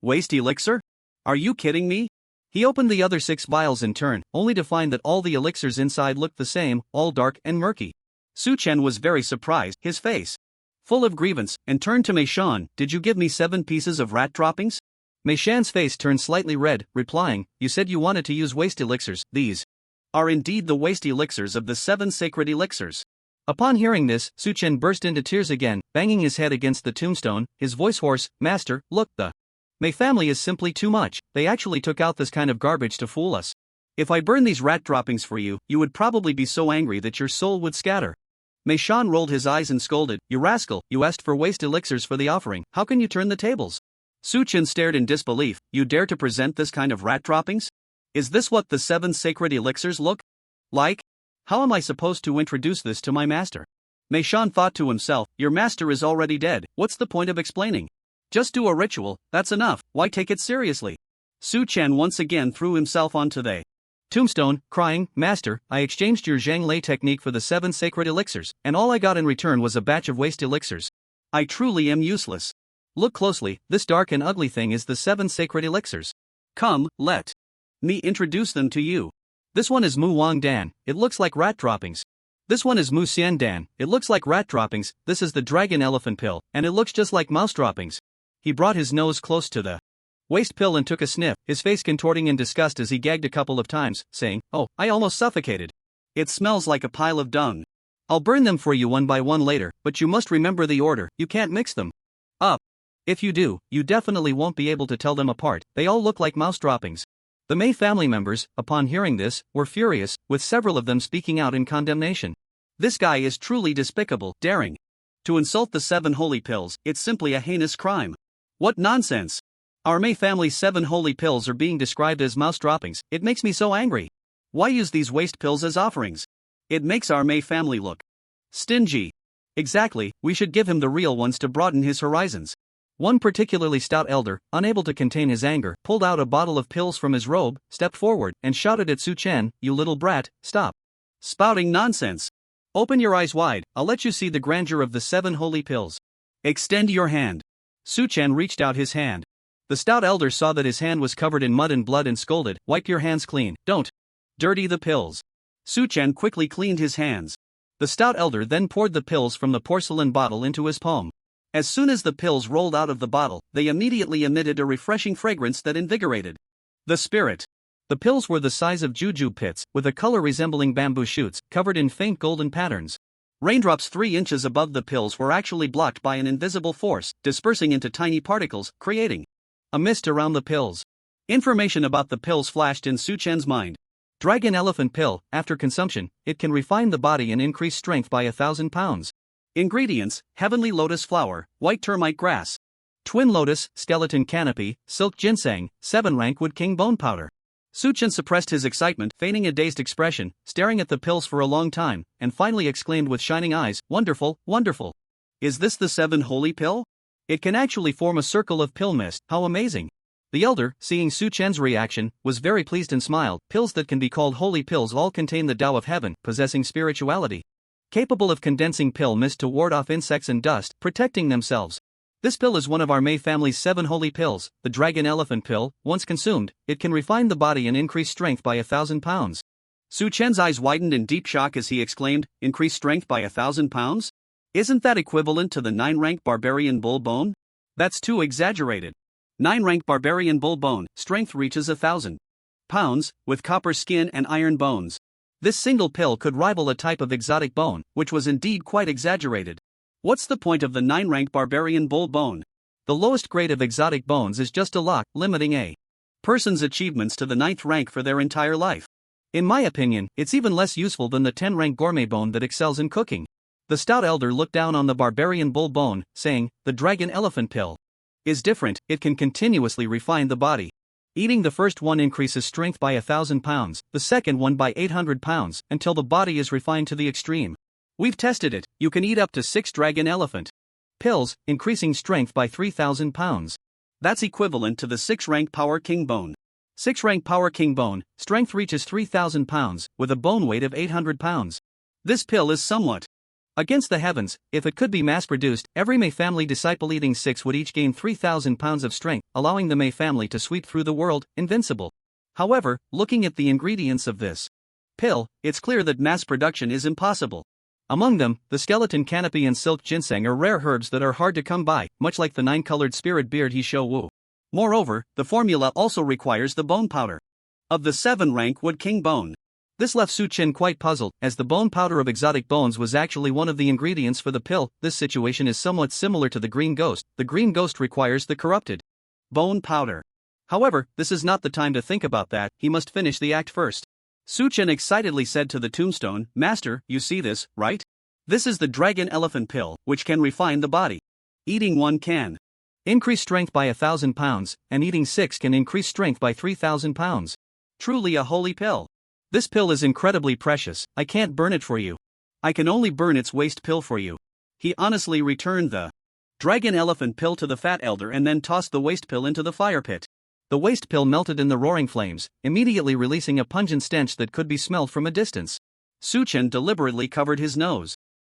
Waste elixir? Are you kidding me? He opened the other 6 vials in turn, only to find that all the elixirs inside looked the same, all dark and murky. Su Chen was very surprised, his face full of grievance, and turned to Mei Shan, "Did you give me 7 pieces of rat droppings?" Mei Shan's face turned slightly red, replying, "You said you wanted to use waste elixirs. These are indeed the waste elixirs of the 7 sacred elixirs." Upon hearing this, Su Chen burst into tears again, banging his head against the tombstone, his voice hoarse. "Master, look, the Mei family is simply too much. They actually took out this kind of garbage to fool us. If I burn these rat droppings for you, you would probably be so angry that your soul would scatter." Mei Shan rolled his eyes and scolded, "You rascal, you asked for waste elixirs for the offering, how can you turn the tables?" Su Chen stared in disbelief. "You dare to present this kind of rat droppings? Is this what the 7 sacred elixirs look like? How am I supposed to introduce this to my master?" Mei Shan thought to himself, "Your master is already dead, what's the point of explaining? Just do a ritual, that's enough, why take it seriously?" Su Chen once again threw himself onto the tombstone, crying, "Master, I exchanged your Zhang Lei technique for the 7 sacred elixirs, and all I got in return was a batch of waste elixirs. I truly am useless. Look closely, this dark and ugly thing is the 7 sacred elixirs. Come, let me introduce them to you. This one is Mu Wang Dan, it looks like rat droppings. This one is Mu Xian Dan, it looks like rat droppings. This is the dragon elephant pill, and it looks just like mouse droppings." He brought his nose close to the waste pill and took a sniff, his face contorting in disgust as he gagged a couple of times, saying, "Oh, I almost suffocated. It smells like a pile of dung. I'll burn them for you one by one later, but you must remember the order, you can't mix them up. If you do, you definitely won't be able to tell them apart, they all look like mouse droppings." The Mei family members, upon hearing this, were furious, with several of them speaking out in condemnation. This guy is truly despicable, daring to insult the 7 holy pills. It's simply a heinous crime. What nonsense! Our Mei family's 7 holy pills are being described as mouse droppings. It makes me so angry. Why use these waste pills as offerings? It makes our Mei family look stingy. Exactly, we should give him the real ones to broaden his horizons. One particularly stout elder, unable to contain his anger, pulled out a bottle of pills from his robe, stepped forward, and shouted at Su Chen, "You little brat, stop spouting nonsense. Open your eyes wide, I'll let you see the grandeur of the 7 holy pills. Extend your hand." Su Chen reached out his hand. The stout elder saw that his hand was covered in mud and blood and scolded, "Wipe your hands clean, don't dirty the pills." Su Chen quickly cleaned his hands. The stout elder then poured the pills from the porcelain bottle into his palm. As soon as the pills rolled out of the bottle, they immediately emitted a refreshing fragrance that invigorated the spirit. The pills were the size of juju pits, with a color resembling bamboo shoots, covered in faint golden patterns. Raindrops 3 inches above the pills were actually blocked by an invisible force, dispersing into tiny particles, creating a mist around the pills. Information about the pills flashed in Su Chen's mind. Dragon Elephant Pill. After consumption, it can refine the body and increase strength by 1,000 pounds. Ingredients: heavenly lotus flower, white termite grass, twin lotus, skeleton canopy, silk ginseng, 7 rank wood king bone powder. Su Chen suppressed his excitement, feigning a dazed expression, staring at the pills for a long time, and finally exclaimed with shining eyes, "Wonderful, wonderful! Is this the 7 holy pill? It can actually form a circle of pill mist, how amazing!" The elder, seeing Su Chen's reaction, was very pleased and smiled. Pills that can be called holy pills all contain the Tao of heaven, possessing spirituality, capable of condensing pill mist to ward off insects and dust, protecting themselves. This pill is one of our Mei family's 7 holy pills, the Dragon Elephant Pill. Once consumed, it can refine the body and increase strength by 1,000 pounds. Su Chen's eyes widened in deep shock as he exclaimed, "Increase strength by 1,000 pounds? Isn't that equivalent to the 9-rank barbarian bull bone? That's too exaggerated. 9-rank barbarian bull bone, strength reaches 1,000 pounds, with copper skin and iron bones. This single pill could rival a type of exotic bone, which was indeed quite exaggerated. What's the point of the 9-rank barbarian bull bone? The lowest grade of exotic bones is just a lock, limiting a person's achievements to the 9th rank for their entire life. In my opinion, it's even less useful than the 10-rank gourmet bone that excels in cooking." The stout elder looked down on the barbarian bull bone, saying, "The Dragon Elephant Pill is different. It can continuously refine the body. Eating the first one increases strength by 1,000 pounds, the second one by 800 pounds, until the body is refined to the extreme. We've tested it. You can eat up to 6 Dragon Elephant pills, increasing strength by 3,000 pounds. That's equivalent to the 6-rank Power King bone. 6-rank Power King bone, strength reaches 3,000 pounds, with a bone weight of 800 pounds. This pill is somewhat against the heavens. If it could be mass-produced, every Mei family disciple eating 6 would each gain 3,000 pounds of strength, allowing the Mei family to sweep through the world, invincible. However, looking at the ingredients of this pill, it's clear that mass production is impossible. Among them, the skeleton canopy and silk ginseng are rare herbs that are hard to come by, much like the 9-colored spirit beard he show Wu. Moreover, the formula also requires the bone powder of the 7-rank wood king bone. This left Su Chen quite puzzled, as the bone powder of exotic bones was actually one of the ingredients for the pill. This situation is somewhat similar to the green ghost. The green ghost requires the corrupted bone powder. However, this is not the time to think about that. He must finish the act first. Su Chen excitedly said to the tombstone, "Master, you see this, right? This is the Dragon Elephant Pill, which can refine the body. Eating 1 can increase strength by 1,000 pounds, and eating 6 can increase strength by 3,000 pounds. Truly a holy pill. This pill is incredibly precious. I can't burn it for you. I can only burn its waste pill for you." He honestly returned the Dragon Elephant Pill to the fat elder and then tossed the waste pill into the fire pit. The waste pill melted in the roaring flames, immediately releasing a pungent stench that could be smelled from a distance. Su Chen deliberately covered his nose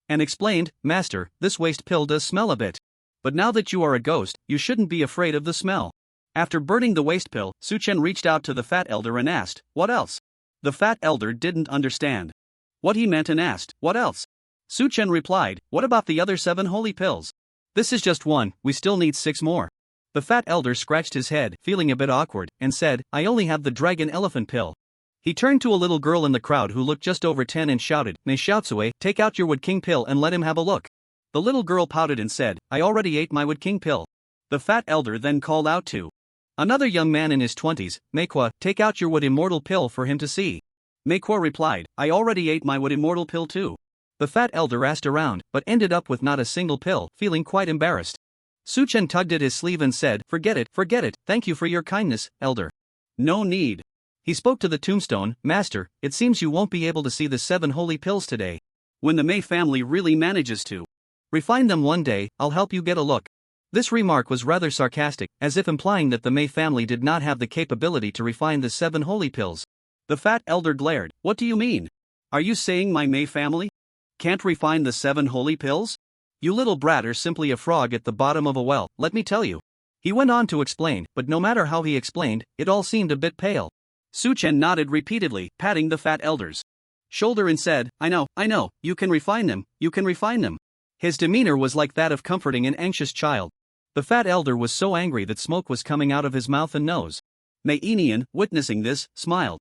and explained, "Master, this waste pill does smell a bit. But now that you are a ghost, you shouldn't be afraid of the smell." After burning the waste pill, Su Chen reached out to the fat elder and asked, "What else?" The fat elder didn't understand what he meant and asked, "What else?" Su Chen replied, "What about the other 7 holy pills?" "This is just one, we still need 6 more. The fat elder scratched his head, feeling a bit awkward, and said, "I only have the Dragon Elephant Pill." He turned to a little girl in the crowd who looked just over 10 and shouted, "Mei Xiaotsue, take out your Wood King Pill and let him have a look." The little girl pouted and said, "I already ate my Wood King Pill." The fat elder then called out to Another young man in his 20s, Meikwa, take out your wood immortal pill for him to see. Meikwa replied, I already ate my wood immortal pill too. The fat elder asked around, but ended up with not a single pill, feeling quite embarrassed. Suchen tugged at his sleeve and said, forget it, thank you for your kindness, elder. No need. He spoke to the tombstone, Master, it seems you won't be able to see the 7 holy pills today. When the Mei family really manages to refine them one day, I'll help you get a look. This remark was rather sarcastic, as if implying that the Mei family did not have the capability to refine the 7 holy pills. The fat elder glared, what do you mean? Are you saying my Mei family can't refine the 7 holy pills? You little brat are simply a frog at the bottom of a well, let me tell you. He went on to explain, but no matter how he explained, it all seemed a bit pale. Suchen nodded repeatedly, patting the fat elder's shoulder and said, I know, you can refine them. His demeanor was like that of comforting an anxious child. The fat elder was so angry that smoke was coming out of his mouth and nose. Mei Enian, witnessing this, smiled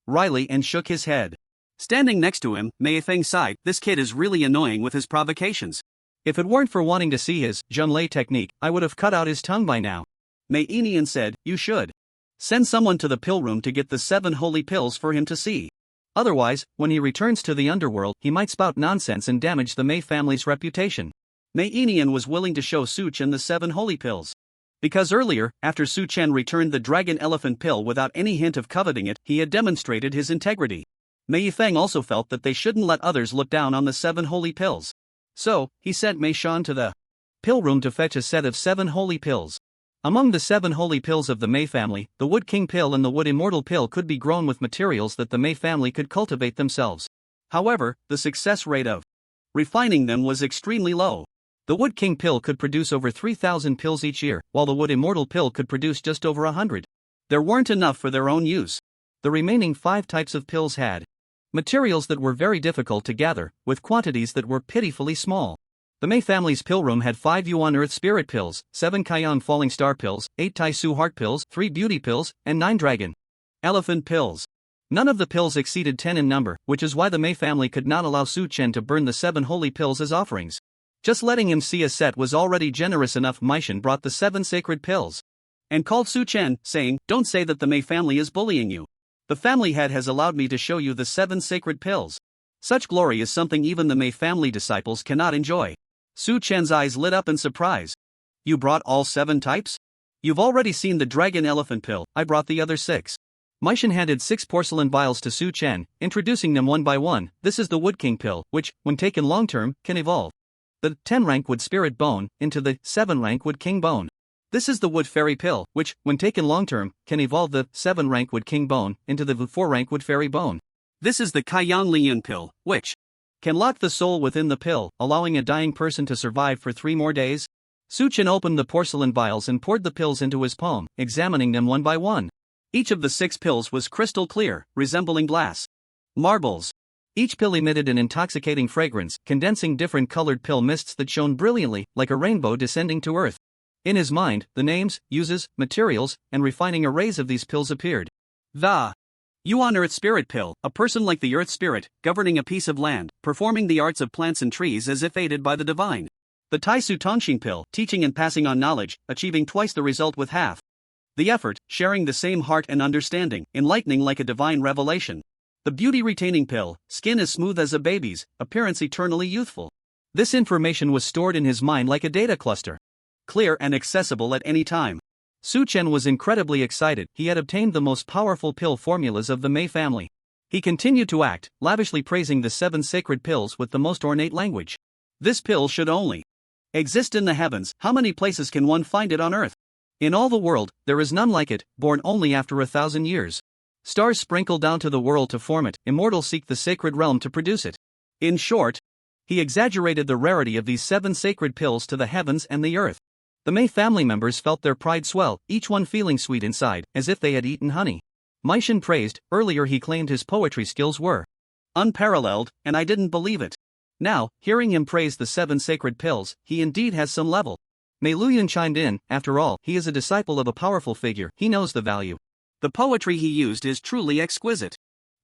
wryly and shook his head. Standing next to him, Mei Feng sighed, this kid is really annoying with his provocations. If it weren't for wanting to see his Junlei technique, I would have cut out his tongue by now. Mei Enian said, you should send someone to the pill room to get the 7 holy pills for him to see. Otherwise, when he returns to the underworld, he might spout nonsense and damage the Mei family's reputation. Mei Enian was willing to show Su Chen the 7 holy pills. Because earlier, after Su Chen returned the dragon elephant pill without any hint of coveting it, he had demonstrated his integrity. Mei Yifeng also felt that they shouldn't let others look down on the 7 holy pills. So, he sent Mei Shan to the pill room to fetch a set of 7 holy pills. Among the 7 holy pills of the Mei family, the Wood King pill and the Wood Immortal pill could be grown with materials that the Mei family could cultivate themselves. However, the success rate of refining them was extremely low. The Wood King pill could produce over 3,000 pills each year, while the Wood Immortal pill could produce just over 100. There weren't enough for their own use. The remaining 5 types of pills had materials that were very difficult to gather, with quantities that were pitifully small. The Mei family's pill room had 5 Yuan Earth Spirit pills, 7 Kaiyang Falling Star pills, 8 Tai Su Heart pills, 3 Beauty pills, and 9 Dragon Elephant pills. None of the pills exceeded 10 in number, which is why the Mei family could not allow Su Chen to burn the 7 holy pills as offerings. Just letting him see a set was already generous enough. Meishan brought the 7 sacred pills and called Su Chen, saying, don't say that the Mei family is bullying you. The family head has allowed me to show you the 7 sacred pills. Such glory is something even the Mei family disciples cannot enjoy. Su Chen's eyes lit up in surprise. You brought all 7 types? You've already seen the dragon elephant pill, I brought the other 6. Meishan handed 6 porcelain vials to Su Chen, introducing them one by one. This is the Wood King pill, which, when taken long-term, can evolve the 10-rank Wood Spirit Bone into the 7-rank Wood King Bone. This is the Wood Fairy pill, which, when taken long-term, can evolve the 7-rank Wood King Bone into the 4-rank Wood Fairy Bone. This is the Kaiyang Lian pill, which can lock the soul within the pill, allowing a dying person to survive for 3 more days. Su Chen opened the porcelain vials and poured the pills into his palm, examining them one by one. Each of the 6 pills was crystal clear, resembling glass marbles. Each pill emitted an intoxicating fragrance, condensing different colored pill mists that shone brilliantly, like a rainbow descending to earth. In his mind, the names, uses, materials, and refining arrays of these pills appeared. The Yuan Earth Spirit pill, a person like the Earth Spirit, governing a piece of land, performing the arts of plants and trees as if aided by the divine. The Tai Su Tongxing pill, teaching and passing on knowledge, achieving twice the result with half the effort, sharing the same heart and understanding, enlightening like a divine revelation. The Beauty Retaining pill, skin as smooth as a baby's, appearance eternally youthful. This information was stored in his mind like a data cluster, clear and accessible at any time. Su Chen was incredibly excited. He had obtained the most powerful pill formulas of the Mei family. He continued to act, lavishly praising the 7 sacred pills with the most ornate language. This pill should only exist in the heavens. How many places can one find it on earth? In all the world, there is none like it, born only after 1,000 years. Stars sprinkle down to the world to form it, immortals seek the sacred realm to produce it. In short, he exaggerated the rarity of these 7 sacred pills to the heavens and the earth. The Mei family members felt their pride swell, each one feeling sweet inside, as if they had eaten honey. Meishan praised. Earlier he claimed his poetry skills were unparalleled, and I didn't believe it. Now, hearing him praise the 7 sacred pills, he indeed has some level. Mei Luyan chimed in. After all, he is a disciple of a powerful figure, he knows the value. The poetry he used is truly exquisite.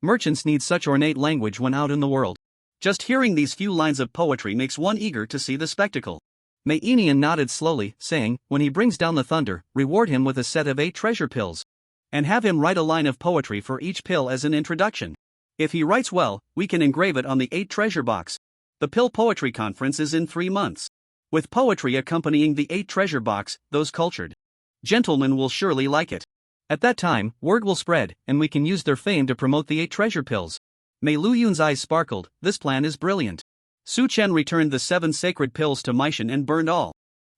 Merchants need such ornate language when out in the world. Just hearing these few lines of poetry makes one eager to see the spectacle. Mei Enian nodded slowly, saying, when he brings down the thunder, reward him with a set of 8 treasure pills. And have him write a line of poetry for each pill as an introduction. If he writes well, we can engrave it on the 8 treasure box. The pill poetry conference is in 3 months. With poetry accompanying the 8 treasure box, those cultured gentlemen will surely like it. At that time, word will spread, and we can use their fame to promote the 8 treasure pills. Mei Luyun's eyes sparkled. This plan is brilliant. Su Chen returned the 7 sacred pills to Meishan and burned all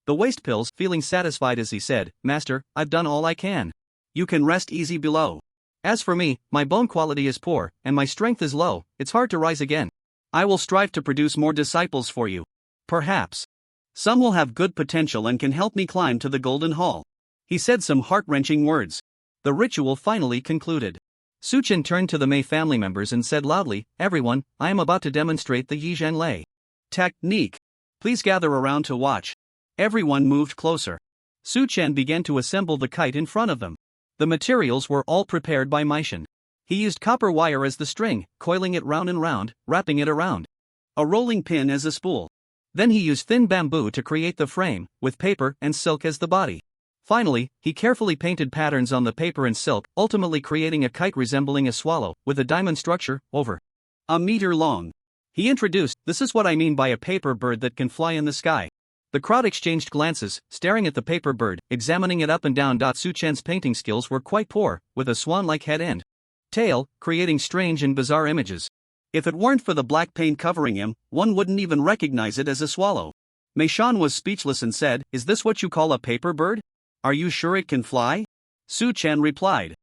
the waste pills, feeling satisfied as he said, Master, I've done all I can. You can rest easy below. As for me, my bone quality is poor, and my strength is low, it's hard to rise again. I will strive to produce more disciples for you. Perhaps some will have good potential and can help me climb to the Golden Hall. He said some heart-wrenching words. The ritual finally concluded. Su Chen turned to the Mei family members and said loudly, everyone, I am about to demonstrate the Yizhen Lei technique. Please gather around to watch. Everyone moved closer. Su Chen began to assemble the kite in front of them. The materials were all prepared by Meishan. He used copper wire as the string, coiling it round and round, wrapping it around a rolling pin as a spool. Then he used thin bamboo to create the frame, with paper and silk as the body. Finally, he carefully painted patterns on the paper and silk, ultimately creating a kite resembling a swallow, with a diamond structure, over a meter long. He introduced, this is what I mean by a paper bird that can fly in the sky. The crowd exchanged glances, staring at the paper bird, examining it up and down. Su Chen's painting skills were quite poor, with a swan-like head and tail, creating strange and bizarre images. If it weren't for the black paint covering him, one wouldn't even recognize it as a swallow. Mei Shan was speechless and said, is this what you call a paper bird? Are you sure it can fly? Su Chen replied.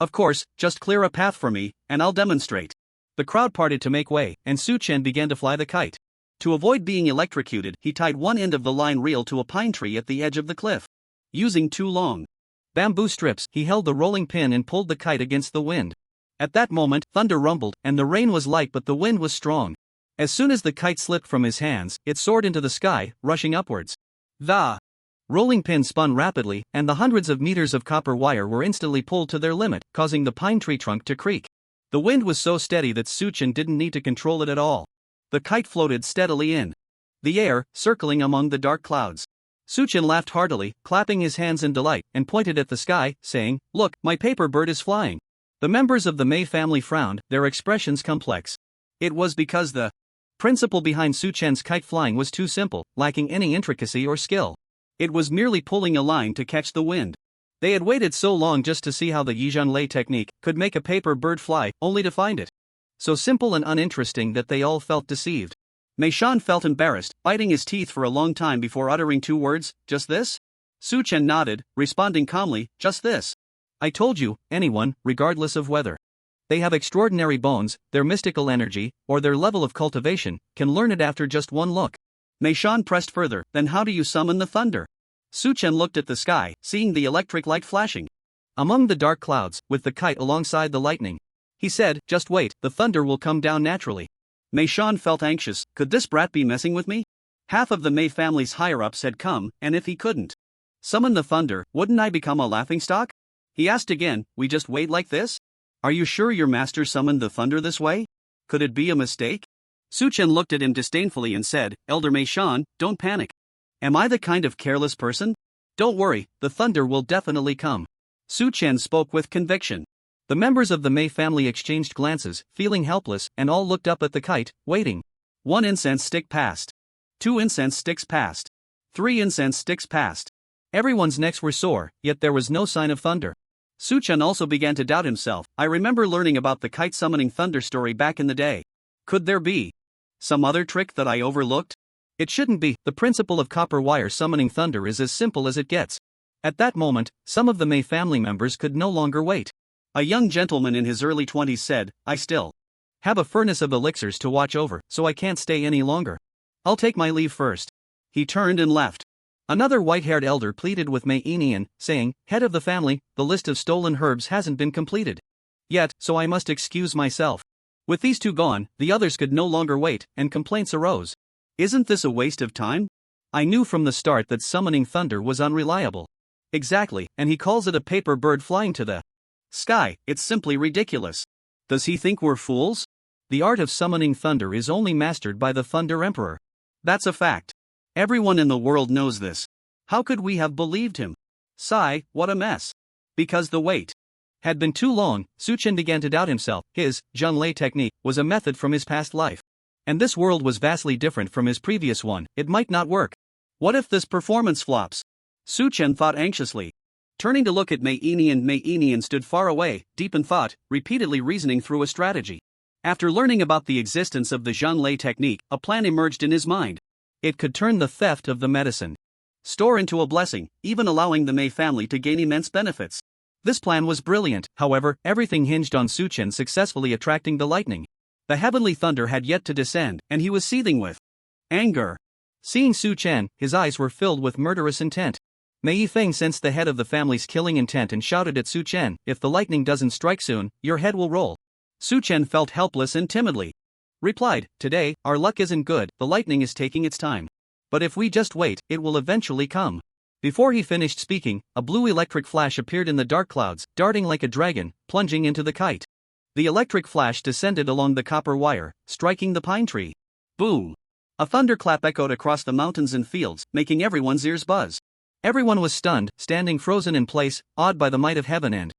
Of course, just clear a path for me, and I'll demonstrate. The crowd parted to make way, and Su Chen began to fly the kite. To avoid being electrocuted, he tied one end of the line reel to a pine tree at the edge of the cliff. Using 2 long bamboo strips, he held the rolling pin and pulled the kite against the wind. At that moment, thunder rumbled, and the rain was light but the wind was strong. As soon as the kite slipped from his hands, it soared into the sky, rushing upwards. The rolling pin spun rapidly, and the hundreds of meters of copper wire were instantly pulled to their limit, causing the pine tree trunk to creak. The wind was so steady that Su Chen didn't need to control it at all. The kite floated steadily in the air, circling among the dark clouds. Su Chen laughed heartily, clapping his hands in delight, and pointed at the sky, saying, look, my paper bird is flying. The members of the Mei family frowned, their expressions complex. It was because the principle behind Su Chen's kite flying was too simple, lacking any intricacy or skill. It was merely pulling a line to catch the wind. They had waited so long just to see how the Yizhen Lei technique could make a paper bird fly, only to find it so simple and uninteresting that they all felt deceived. Mei Shan felt embarrassed, biting his teeth for a long time before uttering 2 words, just this? Su Chen nodded, responding calmly, just this. I told you, anyone, regardless of whether they have extraordinary bones, their mystical energy, or their level of cultivation, can learn it after just one look. Mei Shan pressed further, then how do you summon the thunder? Su Chen looked at the sky, seeing the electric light flashing among the dark clouds, with the kite alongside the lightning. He said, just wait, the thunder will come down naturally. Mei Shan felt anxious, could this brat be messing with me? Half of the Mei family's higher-ups had come, and if he couldn't summon the thunder, wouldn't I become a laughingstock? He asked again, we just wait like this? Are you sure your master summoned the thunder this way? Could it be a mistake? Su Chen looked at him disdainfully and said, Elder Mei Shan, don't panic. Am I the kind of careless person? Don't worry, the thunder will definitely come. Su Chen spoke with conviction. The members of the Mei family exchanged glances, feeling helpless, and all looked up at the kite, waiting. 1 incense stick passed. 2 incense sticks passed. 3 incense sticks passed. Everyone's necks were sore, yet there was no sign of thunder. Su Chen also began to doubt himself. I remember learning about the kite summoning thunder story back in the day. Could there be some other trick that I overlooked? It shouldn't be. The principle of copper wire summoning thunder is as simple as it gets. At that moment, some of the Mei family members could no longer wait. A young gentleman in his early 20s said, I still have a furnace of elixirs to watch over, so I can't stay any longer. I'll take my leave first. He turned and left. Another white-haired elder pleaded with Mei Enian, saying, head of the family, the list of stolen herbs hasn't been completed yet, so I must excuse myself. With these 2 gone, the others could no longer wait, and complaints arose. Isn't this a waste of time? I knew from the start that summoning thunder was unreliable. Exactly, and he calls it a paper bird flying to the sky, it's simply ridiculous. Does he think we're fools? The art of summoning thunder is only mastered by the Thunder Emperor. That's a fact. Everyone in the world knows this. How could we have believed him? Sigh, what a mess. Because the wait had been too long, Suchen began to doubt himself. His Zhonglei technique was a method from his past life. And this world was vastly different from his previous one. It might not work. What if this performance flops? Suchen thought anxiously. Turning to look at Mei Enian stood far away, deep in thought, repeatedly reasoning through a strategy. After learning about the existence of the Zhonglei technique, a plan emerged in his mind. It could turn the theft of the medicine store into a blessing, even allowing the Mei family to gain immense benefits. This plan was brilliant, however, everything hinged on Suchen successfully attracting the lightning. The heavenly thunder had yet to descend, and he was seething with anger. Seeing Suchen, his eyes were filled with murderous intent. Mei Yifeng sensed the head of the family's killing intent and shouted at Suchen, "If the lightning doesn't strike soon, your head will roll." Suchen felt helpless and timidly replied, "Today, our luck isn't good, the lightning is taking its time. But if we just wait, it will eventually come." Before he finished speaking, a blue electric flash appeared in the dark clouds, darting like a dragon, plunging into the kite. The electric flash descended along the copper wire, striking the pine tree. Boom! A thunderclap echoed across the mountains and fields, making everyone's ears buzz. Everyone was stunned, standing frozen in place, awed by the might of heaven and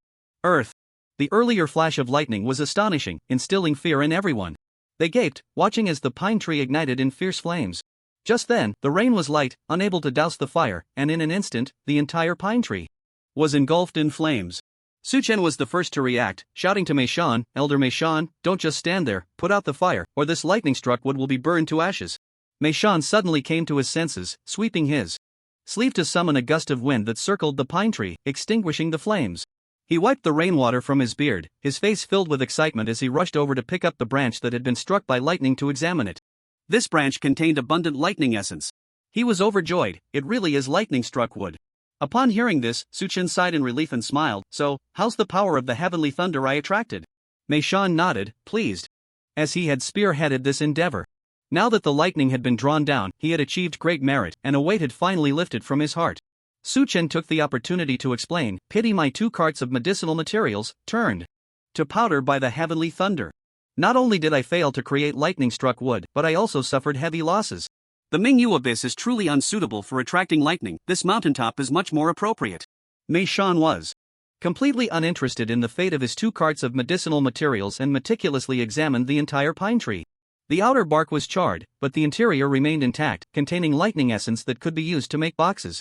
earth. The earlier flash of lightning was astonishing, instilling fear in everyone. They gaped, watching as the pine tree ignited in fierce flames. Just then, the rain was light, unable to douse the fire, and in an instant, the entire pine tree was engulfed in flames. Suchen was the first to react, shouting to Mei Shan, "Elder Mei Shan, don't just stand there, put out the fire, or this lightning-struck wood will be burned to ashes." Mei Shan suddenly came to his senses, sweeping his sleeve to summon a gust of wind that circled the pine tree, extinguishing the flames. He wiped the rainwater from his beard, his face filled with excitement as he rushed over to pick up the branch that had been struck by lightning to examine it. This branch contained abundant lightning essence. He was overjoyed, it really is lightning-struck wood. Upon hearing this, Suchen sighed in relief and smiled. "So, how's the power of the heavenly thunder I attracted?" Mei Shan nodded, pleased, as he had spearheaded this endeavor. Now that the lightning had been drawn down, he had achieved great merit, and a weight had finally lifted from his heart. Suchen took the opportunity to explain, "Pity my 2 carts of medicinal materials, turned to powder by the heavenly thunder. Not only did I fail to create lightning-struck wood, but I also suffered heavy losses. The Mingyu abyss is truly unsuitable for attracting lightning, this mountaintop is much more appropriate." Mei Shan was completely uninterested in the fate of his 2 carts of medicinal materials and meticulously examined the entire pine tree. The outer bark was charred, but the interior remained intact, containing lightning essence that could be used to make boxes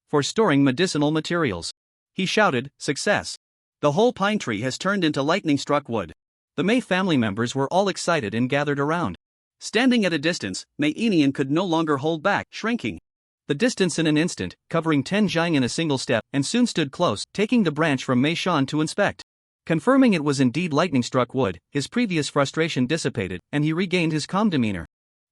for storing medicinal materials. He shouted, "Success! The whole pine tree has turned into lightning-struck wood." The Mei family members were all excited and gathered around. Standing at a distance, Mei Enian could no longer hold back, shrinking the distance in an instant, covering 10 Zhang in a single step, and soon stood close, taking the branch from Mei Shan to inspect. Confirming it was indeed lightning-struck wood, his previous frustration dissipated, and he regained his calm demeanor.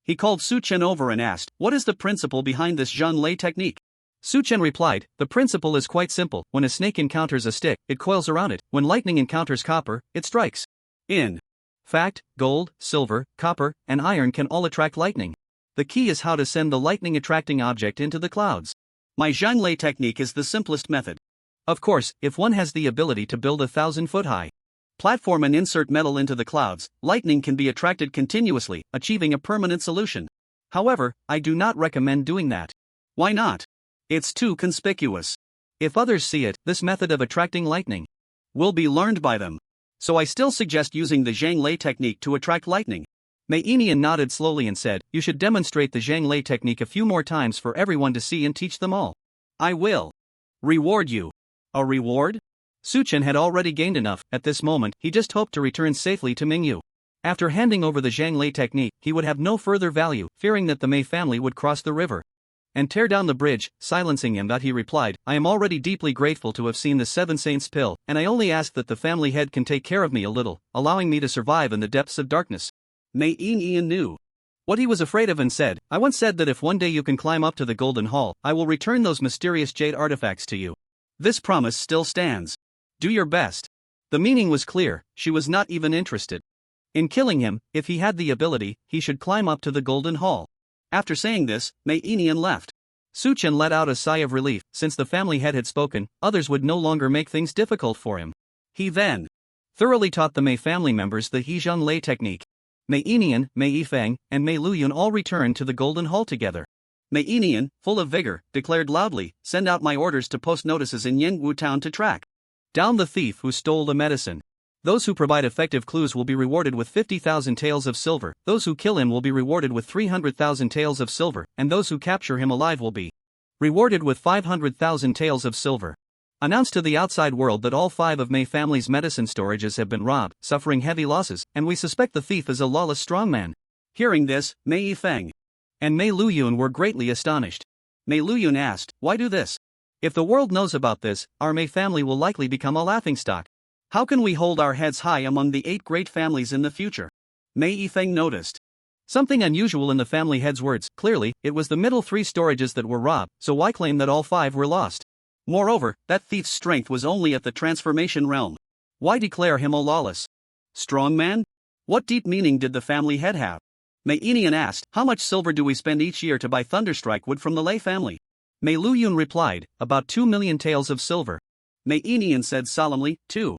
He called Suchen over and asked, "What is the principle behind this Zhonglei technique?" Suchen replied, "The principle is quite simple. When a snake encounters a stick, it coils around it. When lightning encounters copper, it strikes. In fact, gold, silver, copper, and iron can all attract lightning. The key is how to send the lightning-attracting object into the clouds. My Zhonglei technique is the simplest method. Of course, if one has the ability to build a 1,000-foot-high platform and insert metal into the clouds, lightning can be attracted continuously, achieving a permanent solution. However, I do not recommend doing that." "Why not?" "It's too conspicuous. If others see it, this method of attracting lightning will be learned by them. So I still suggest using the Zhonglei technique to attract lightning." Mei Enian nodded slowly and said, "You should demonstrate the Zhonglei technique a few more times for everyone to see and teach them all. I will reward you." "A reward?" Suchen had already gained enough. At this moment, he just hoped to return safely to Mingyu. After handing over the Zhonglei technique, he would have no further value, fearing that the Mei family would cross the river and tear down the bridge. Silencing him, that he replied, "I am already deeply grateful to have seen the 7 Saints pill, and I only ask that the family head can take care of me a little, allowing me to survive in the depths of darkness." Mei Enian knew what he was afraid of and said, "I once said that if one day you can climb up to the Golden Hall, I will return those mysterious jade artifacts to you. This promise still stands. Do your best." The meaning was clear, she was not even interested in killing him. If he had the ability, he should climb up to the Golden Hall. After saying this, Mei Enian left. Suchen let out a sigh of relief. Since the family head had spoken, others would no longer make things difficult for him. He then thoroughly taught the Mei family members the Zhonglei technique. Mei Enian, Mei Yifeng, and Mei Luyun all returned to the Golden Hall together. Mei Enian, full of vigor, declared loudly, "Send out my orders to post notices in Yangwu town to track down the thief who stole the medicine. Those who provide effective clues will be rewarded with 50,000 taels of silver, those who kill him will be rewarded with 300,000 taels of silver, and those who capture him alive will be rewarded with 500,000 taels of silver." Announce to the outside world that all 5 of Mei family's medicine storages have been robbed, suffering heavy losses, and we suspect the thief is a lawless strongman. Hearing this, Mei Yifeng and Mei Luyun were greatly astonished. Mei Luyun asked, "Why do this? If the world knows about this, our Mei family will likely become a laughingstock. How can we hold our heads high among the 8 great families in the future?" Mei Yifeng noticed something unusual in the family head's words. Clearly, it was the middle 3 storages that were robbed, so why claim that all 5 were lost? Moreover, that thief's strength was only at the transformation realm. Why declare him a lawless strongman? What deep meaning did the family head have? Mei Enian asked, "How much silver do we spend each year to buy thunderstrike wood from the Lei family?" Mei Luyun replied, "About 2 million taels of silver." Mei Enian said solemnly, 2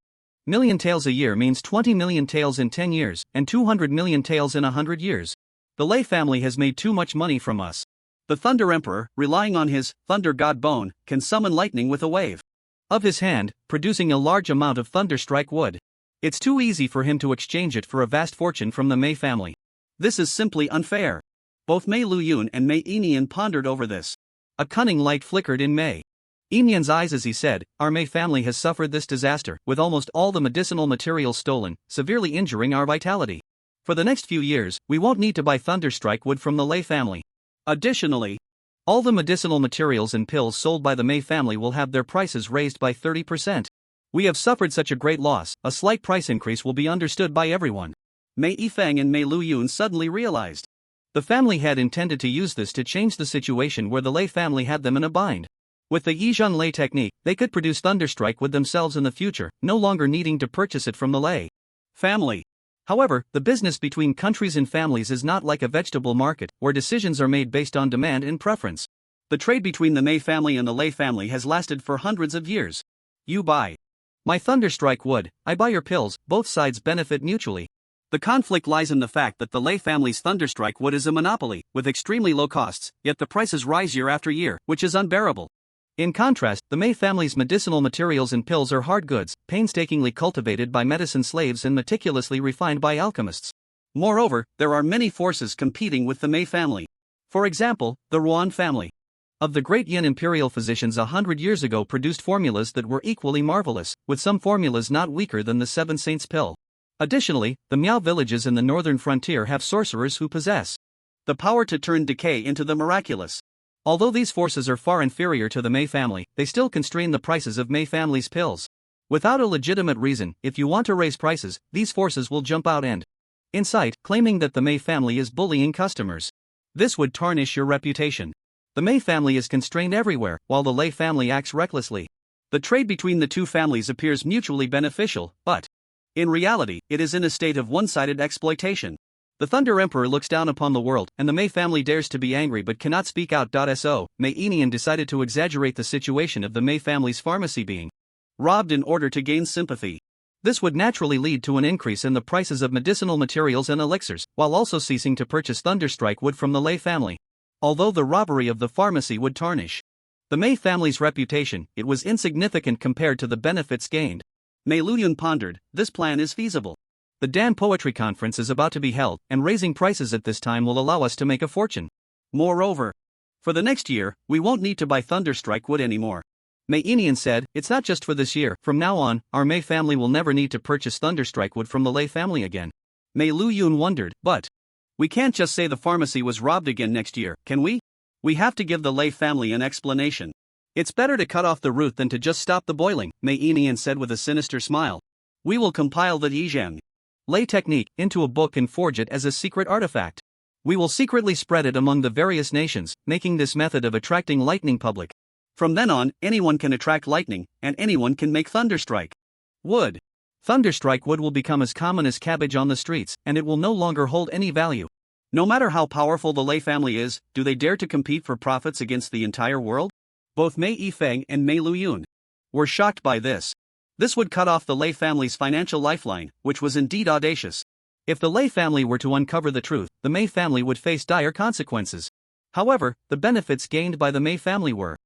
million taels a year means 20 million taels in 10 years, and 200 million taels in 100 years. The Lei family has made too much money from us. The Thunder Emperor, relying on his thunder god bone, can summon lightning with a wave of his hand, producing a large amount of thunderstrike wood. It's too easy for him to exchange it for a vast fortune from the Mei family. This is simply unfair. Both Mei Luyun and Mei Enian pondered over this. A cunning light flickered in Mei Enian's eyes as he said, "Our Mei family has suffered this disaster, with almost all the medicinal materials stolen, severely injuring our vitality. For the next few years, we won't need to buy thunderstrike wood from the Lei family. Additionally, all the medicinal materials and pills sold by the Mei family will have their prices raised by 30%. We have suffered such a great loss, a slight price increase will be understood by everyone." Mei Yifeng and Mei Luyun suddenly realized the family had intended to use this to change the situation where the Lei family had them in a bind. With the Yizhun Lei technique, they could produce thunderstrike wood themselves in the future, no longer needing to purchase it from the Lei family. However, the business between countries and families is not like a vegetable market, where decisions are made based on demand and preference. The trade between the Mei family and the Lei family has lasted for hundreds of years. You buy my thunderstrike wood, I buy your pills, both sides benefit mutually. The conflict lies in the fact that the Lei family's thunderstrike wood is a monopoly, with extremely low costs, yet the prices rise year after year, which is unbearable. In contrast, the Mei family's medicinal materials and pills are hard goods, painstakingly cultivated by medicine slaves and meticulously refined by alchemists. Moreover, there are many forces competing with the Mei family. For example, the Yuan family of the great Yin imperial physicians 100 years ago produced formulas that were equally marvelous, with some formulas not weaker than the Seven Saints pill. Additionally, the Miao villages in the northern frontier have sorcerers who possess the power to turn decay into the miraculous. Although these forces are far inferior to the Mei family, they still constrain the prices of Mei family's pills. Without a legitimate reason, if you want to raise prices, these forces will jump out and incite, claiming that the Mei family is bullying customers. This would tarnish your reputation. The Mei family is constrained everywhere, while the Lei family acts recklessly. The trade between the two families appears mutually beneficial, but in reality, it is in a state of one-sided exploitation. The Thunder Emperor looks down upon the world, and the Mei family dares to be angry but cannot speak out. So, Mei Enian decided to exaggerate the situation of the Mei family's pharmacy being robbed in order to gain sympathy. This would naturally lead to an increase in the prices of medicinal materials and elixirs, while also ceasing to purchase thunderstrike wood from the Lei family. Although the robbery of the pharmacy would tarnish the Mei family's reputation, it was insignificant compared to the benefits gained. Mei Luyun pondered, this plan is feasible. The Dan Poetry Conference is about to be held, and raising prices at this time will allow us to make a fortune. Moreover, for the next year, we won't need to buy thunderstrike wood anymore. Mei Enian said, it's not just for this year, from now on, our Mei family will never need to purchase thunderstrike wood from the Lei family again. Mei Luyun wondered, but we can't just say the pharmacy was robbed again next year, can we? We have to give the Lei family an explanation. It's better to cut off the root than to just stop the boiling, Mei Enian said with a sinister smile. We will compile the Yizhang Lei technique into a book and forge it as a secret artifact. We will secretly spread it among the various nations, making this method of attracting lightning public. From then on, anyone can attract lightning, and anyone can make thunderstrike wood. Thunderstrike wood will become as common as cabbage on the streets, and it will no longer hold any value. No matter how powerful the Lei family is, do they dare to compete for profits against the entire world? Both Mei Yifeng and Mei Luyun were shocked by this. This would cut off the Lei family's financial lifeline, which was indeed audacious. If the Lei family were to uncover the truth, the Mei family would face dire consequences. However, the benefits gained by the Mei family were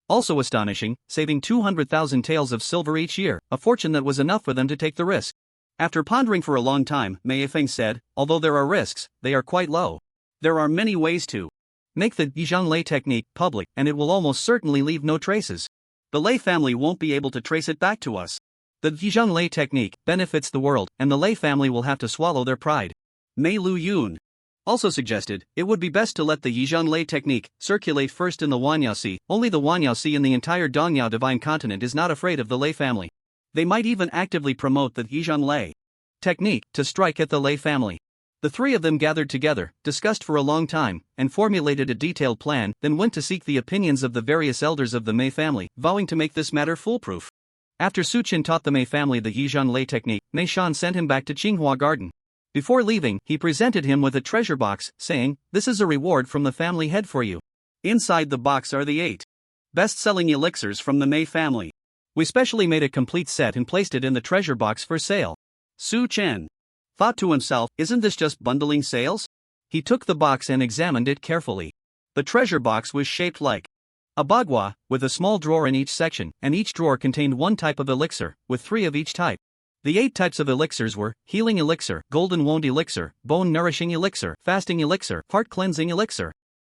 also astonishing, saving 200,000 taels of silver each year, a fortune that was enough for them to take the risk. After pondering for a long time, Mei Feng said, although there are risks, they are quite low. There are many ways to make the Yizhang Lei technique public, and it will almost certainly leave no traces. The Lei family won't be able to trace it back to us. The Yizhang Lei technique benefits the world, and the Lei family will have to swallow their pride. Mei Lu Yun also suggested, it would be best to let the Yizhang Lei technique circulate first in the Wanyao Sea. Only the Wanyao Sea in the entire Dongyao divine continent is not afraid of the Lei family. They might even actively promote the Yizhang Lei technique to strike at the Lei family. The three of them gathered together, discussed for a long time, and formulated a detailed plan, then went to seek the opinions of the various elders of the Mei family, vowing to make this matter foolproof. After Su Qin taught the Mei family the Yizhang Lei technique, Mei Shan sent him back to Qinghua Garden. Before leaving, he presented him with a treasure box, saying, "This is a reward from the family head for you. Inside the box are the 8 best-selling elixirs from the Mei family. We specially made a complete set and placed it in the treasure box for sale." Su Chen thought to himself, isn't this just bundling sales? He took the box and examined it carefully. The treasure box was shaped like a bagua, with a small drawer in each section, and each drawer contained one type of elixir, with 3 of each type. The 8 types of elixirs were healing elixir, golden wound elixir, bone nourishing elixir, fasting elixir, heart cleansing elixir,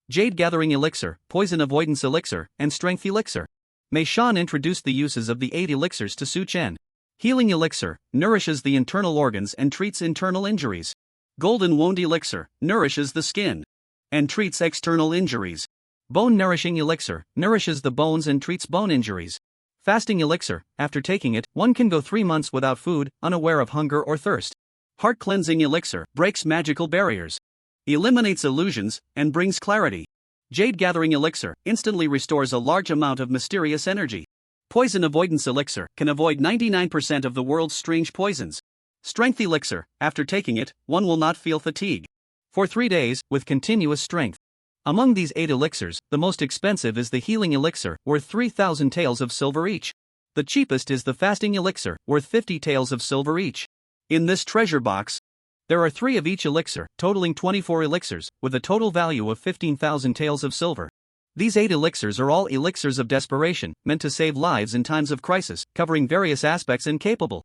jade gathering elixir, poison avoidance elixir, and strength elixir. Mei Shan introduced the uses of the 8 elixirs to Su Chen. Healing elixir nourishes the internal organs and treats internal injuries. Golden wound elixir nourishes the skin and treats external injuries. Bone nourishing elixir nourishes the bones and treats bone injuries. Fasting elixir, after taking it, one can go 3 months without food, unaware of hunger or thirst. Heart cleansing elixir breaks magical barriers, eliminates illusions, and brings clarity. Jade gathering elixir instantly restores a large amount of mysterious energy. Poison avoidance elixir can avoid 99% of the world's strange poisons. Strength elixir, after taking it, one will not feel fatigue for 3 days, with continuous strength. Among these 8 elixirs, the most expensive is the healing elixir, worth 3,000 taels of silver each. The cheapest is the fasting elixir, worth 50 taels of silver each. In this treasure box, there are 3 of each elixir, totaling 24 elixirs, with a total value of 15,000 taels of silver. These 8 elixirs are all elixirs of desperation, meant to save lives in times of crisis, covering various aspects and capable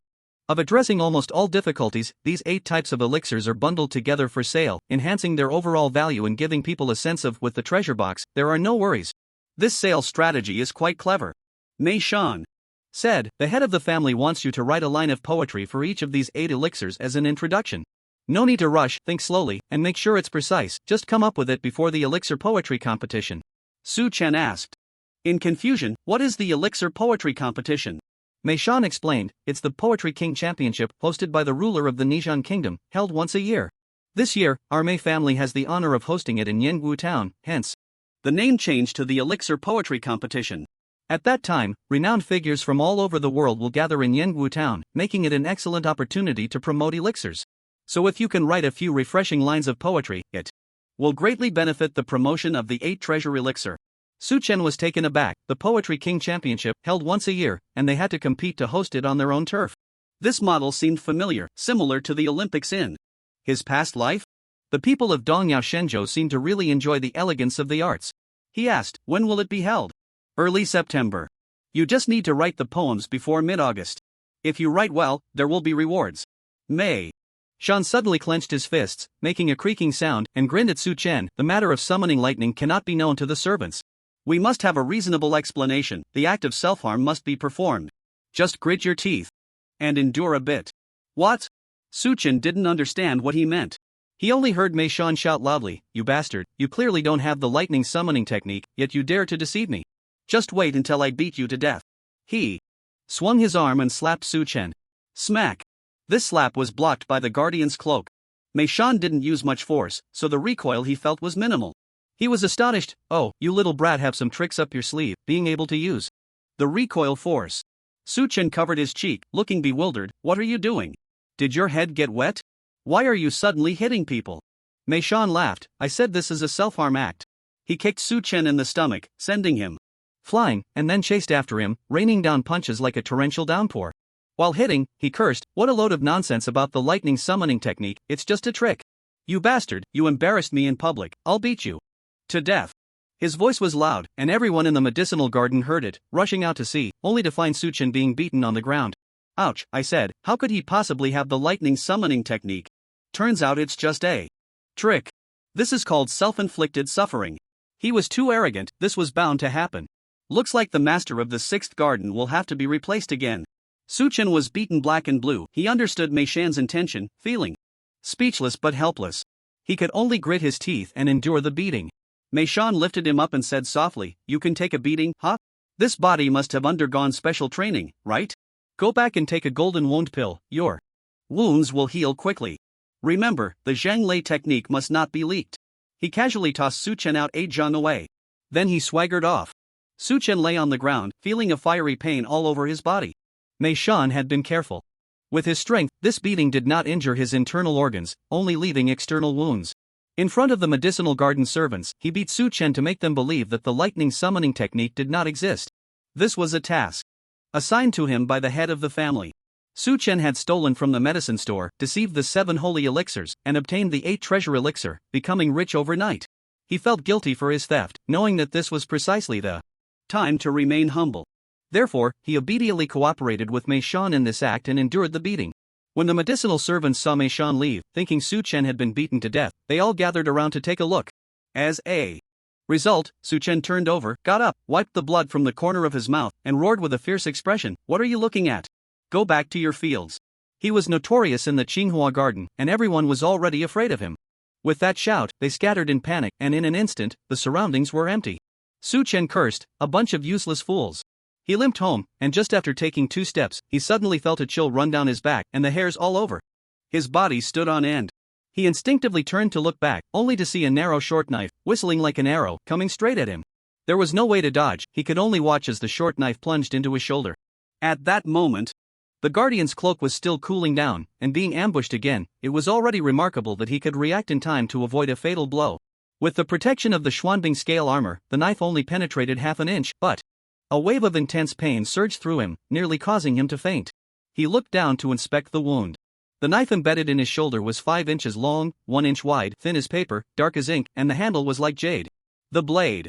of addressing almost all difficulties. These 8 types of elixirs are bundled together for sale, enhancing their overall value and giving people a sense of, with the treasure box, there are no worries. This sales strategy is quite clever. Mei Shan said, the head of the family wants you to write a line of poetry for each of these 8 elixirs as an introduction. No need to rush, think slowly, and make sure it's precise, just come up with it before the elixir poetry competition. Su Chen asked. In confusion, what is the elixir poetry competition? Mei Shan explained, it's the Poetry King Championship hosted by the ruler of the Nizhan Kingdom, held once a year. This year, our Mei family has the honor of hosting it in Yengwu Town, hence the name changed to the Elixir Poetry Competition. At that time, renowned figures from all over the world will gather in Yengwu Town, making it an excellent opportunity to promote elixirs. So if you can write a few refreshing lines of poetry, it will greatly benefit the promotion of the 8 treasure elixir. Su Chen was taken aback. The Poetry King Championship, held once a year, and they had to compete to host it on their own turf. This model seemed familiar, similar to the Olympics in his past life. The people of Dongyao Shenzhou seemed to really enjoy the elegance of the arts. He asked, when will it be held? Early September. You just need to write the poems before mid-August. If you write well, there will be rewards. Mei Shan suddenly clenched his fists, making a creaking sound, and grinned at Su Chen. The matter of summoning lightning cannot be known to the servants. We must have a reasonable explanation. The act of self-harm must be performed. Just grit your teeth and endure a bit. What? Su Chen didn't understand what he meant. He only heard Mei Shan shout loudly, you bastard, you clearly don't have the lightning summoning technique, yet you dare to deceive me. Just wait until I beat you to death. He swung his arm and slapped Su Chen. Smack. This slap was blocked by the guardian's cloak. Mei Shan didn't use much force, so the recoil he felt was minimal. He was astonished. Oh, you little brat have some tricks up your sleeve, being able to use the recoil force. Su Chen covered his cheek, looking bewildered. What are you doing? Did your head get wet? Why are you suddenly hitting people? Mei Shan laughed. I said this is a self-harm act. He kicked Su Chen in the stomach, sending him flying, and then chased after him, raining down punches like a torrential downpour. While hitting, he cursed, what a load of nonsense about the lightning summoning technique, it's just a trick. You bastard, you embarrassed me in public, I'll beat you to death. His voice was loud, and everyone in the medicinal garden heard it, rushing out to see, only to find Suchen being beaten on the ground. Ouch, I said, how could he possibly have the lightning summoning technique? Turns out it's just a trick. This is called self-inflicted suffering. He was too arrogant, this was bound to happen. Looks like the master of the sixth garden will have to be replaced again. Suchen was beaten black and blue. He understood Mei Shan's intention, feeling speechless but helpless. He could only grit his teeth and endure the beating. Mei Shan lifted him up and said softly, "You can take a beating, huh? This body must have undergone special training, right? Go back and take a golden wound pill, your wounds will heal quickly. Remember, the Zhang Lei technique must not be leaked." He casually tossed Suchen out Zhang away. Then he swaggered off. Suchen lay on the ground, feeling a fiery pain all over his body. Mei Shan had been careful. With his strength, this beating did not injure his internal organs, only leaving external wounds. In front of the medicinal garden servants, he beat Suchen to make them believe that the lightning summoning technique did not exist. This was a task assigned to him by the head of the family. Suchen had stolen from the medicine store, deceived the 7 holy elixirs, and obtained the 8 treasure elixir, becoming rich overnight. He felt guilty for his theft, knowing that this was precisely the time to remain humble. Therefore, he obediently cooperated with Mei Shan in this act and endured the beating. When the medicinal servants saw Mei Shan leave, thinking Suchen had been beaten to death, they all gathered around to take a look. As a result, Suchen turned over, got up, wiped the blood from the corner of his mouth, and roared with a fierce expression, "What are you looking at? Go back to your fields." He was notorious in the Qinghua garden, and everyone was already afraid of him. With that shout, they scattered in panic, and in an instant, the surroundings were empty. Suchen cursed, "A bunch of useless fools." He limped home, and just after taking 2 steps, he suddenly felt a chill run down his back and the hairs all over. His body stood on end. He instinctively turned to look back, only to see a narrow short knife, whistling like an arrow, coming straight at him. There was no way to dodge, he could only watch as the short knife plunged into his shoulder. At that moment, the guardian's cloak was still cooling down, and being ambushed again, it was already remarkable that he could react in time to avoid a fatal blow. With the protection of the Xuanbing scale armor, the knife only penetrated half an inch, but a wave of intense pain surged through him, nearly causing him to faint. He looked down to inspect the wound. The knife embedded in his shoulder was 5 inches long, 1 inch wide, thin as paper, dark as ink, and the handle was like jade. The blade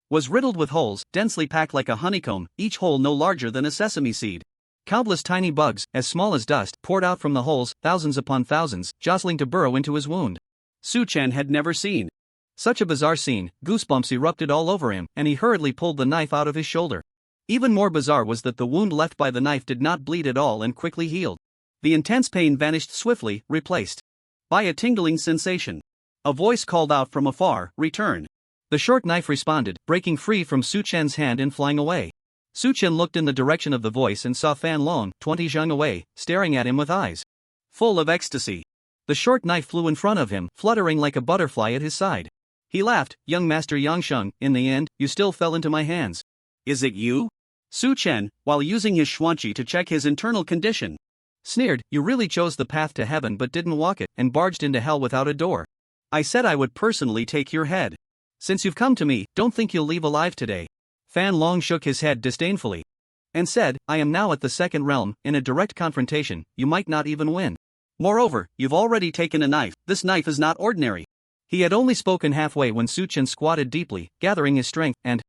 was riddled with holes, densely packed like a honeycomb, each hole no larger than a sesame seed. Countless tiny bugs, as small as dust, poured out from the holes, thousands upon thousands, jostling to burrow into his wound. Suchen had never seen such a bizarre scene. Goosebumps erupted all over him, and he hurriedly pulled the knife out of his shoulder. Even more bizarre was that the wound left by the knife did not bleed at all and quickly healed. The intense pain vanished swiftly, replaced by a tingling sensation. A voice called out from afar, "Return." The short knife responded, breaking free from Suchen's hand and flying away. Suchen looked in the direction of the voice and saw Fan Long, 20 zhang away, staring at him with eyes full of ecstasy. The short knife flew in front of him, fluttering like a butterfly at his side. He laughed, "Young Master Yangsheng, in the end, you still fell into my hands." "Is it you?" Suchen, while using his xuanqi to check his internal condition, sneered, "You really chose the path to heaven but didn't walk it, and barged into hell without a door. I said I would personally take your head. Since you've come to me, don't think you'll leave alive today." Fan Long shook his head disdainfully and said, "I am now at the second realm, in a direct confrontation, you might not even win. Moreover, you've already taken a knife, this knife is not ordinary." He had only spoken halfway when Suchen squatted deeply, gathering his strength, and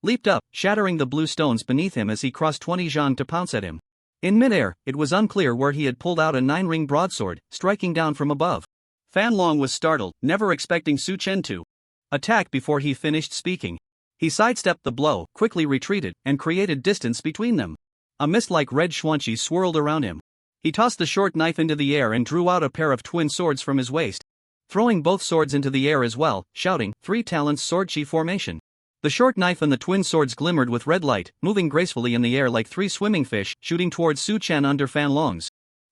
leaped up, shattering the blue stones beneath him as he crossed 20 zhang to pounce at him. In midair, it was unclear where he had pulled out a 9-ring broadsword, striking down from above. Fan Long was startled, never expecting Suchen to attack before he finished speaking. He sidestepped the blow, quickly retreated, and created distance between them. A mist-like red xuanqi swirled around him. He tossed the short knife into the air and drew out a pair of twin swords from his waist, throwing both swords into the air as well, shouting, "3 talents sword-chi formation." The short knife and the twin swords glimmered with red light, moving gracefully in the air like 3 swimming fish, shooting towards Suchen under Fan Long's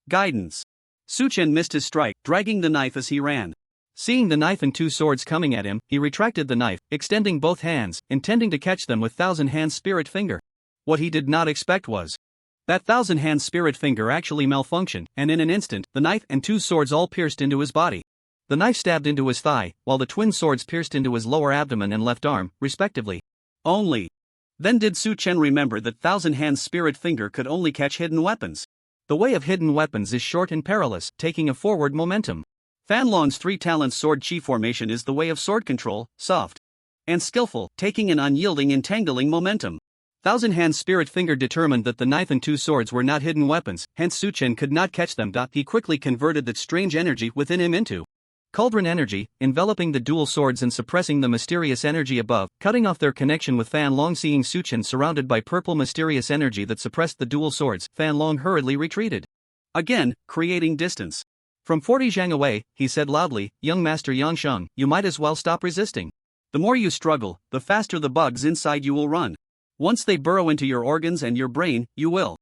guidance. Suchen missed his strike, dragging the knife as he ran. Seeing the knife and 2 swords coming at him, he retracted the knife, extending both hands, intending to catch them with Thousand-Hand Spirit Finger. What he did not expect was that Thousand-Hand Spirit Finger actually malfunctioned, and in an instant, the knife and 2 swords all pierced into his body. The knife stabbed into his thigh, while the twin swords pierced into his lower abdomen and left arm, respectively. Only then did Suchen remember that Thousand-Hand Spirit Finger could only catch hidden weapons. The way of hidden weapons is short and perilous, taking a forward momentum. Fan Long's 3 talents sword chi formation is the way of sword control, soft and skillful, taking an unyielding entangling momentum. Thousand Hand's spirit finger determined that the knife and two swords were not hidden weapons, hence Su Chen could not catch them. He quickly converted that strange energy within him into cauldron energy, enveloping the dual swords and suppressing the mysterious energy above, cutting off their connection with Fan Long. Seeing Su Chen surrounded by purple mysterious energy that suppressed the dual swords, Fan Long hurriedly retreated. Again, creating distance. From 40 zhang away, he said loudly, "Young Master Yangsheng, you might as well stop resisting. The more you struggle, the faster the bugs inside you will run. Once they burrow into your organs and your brain, you will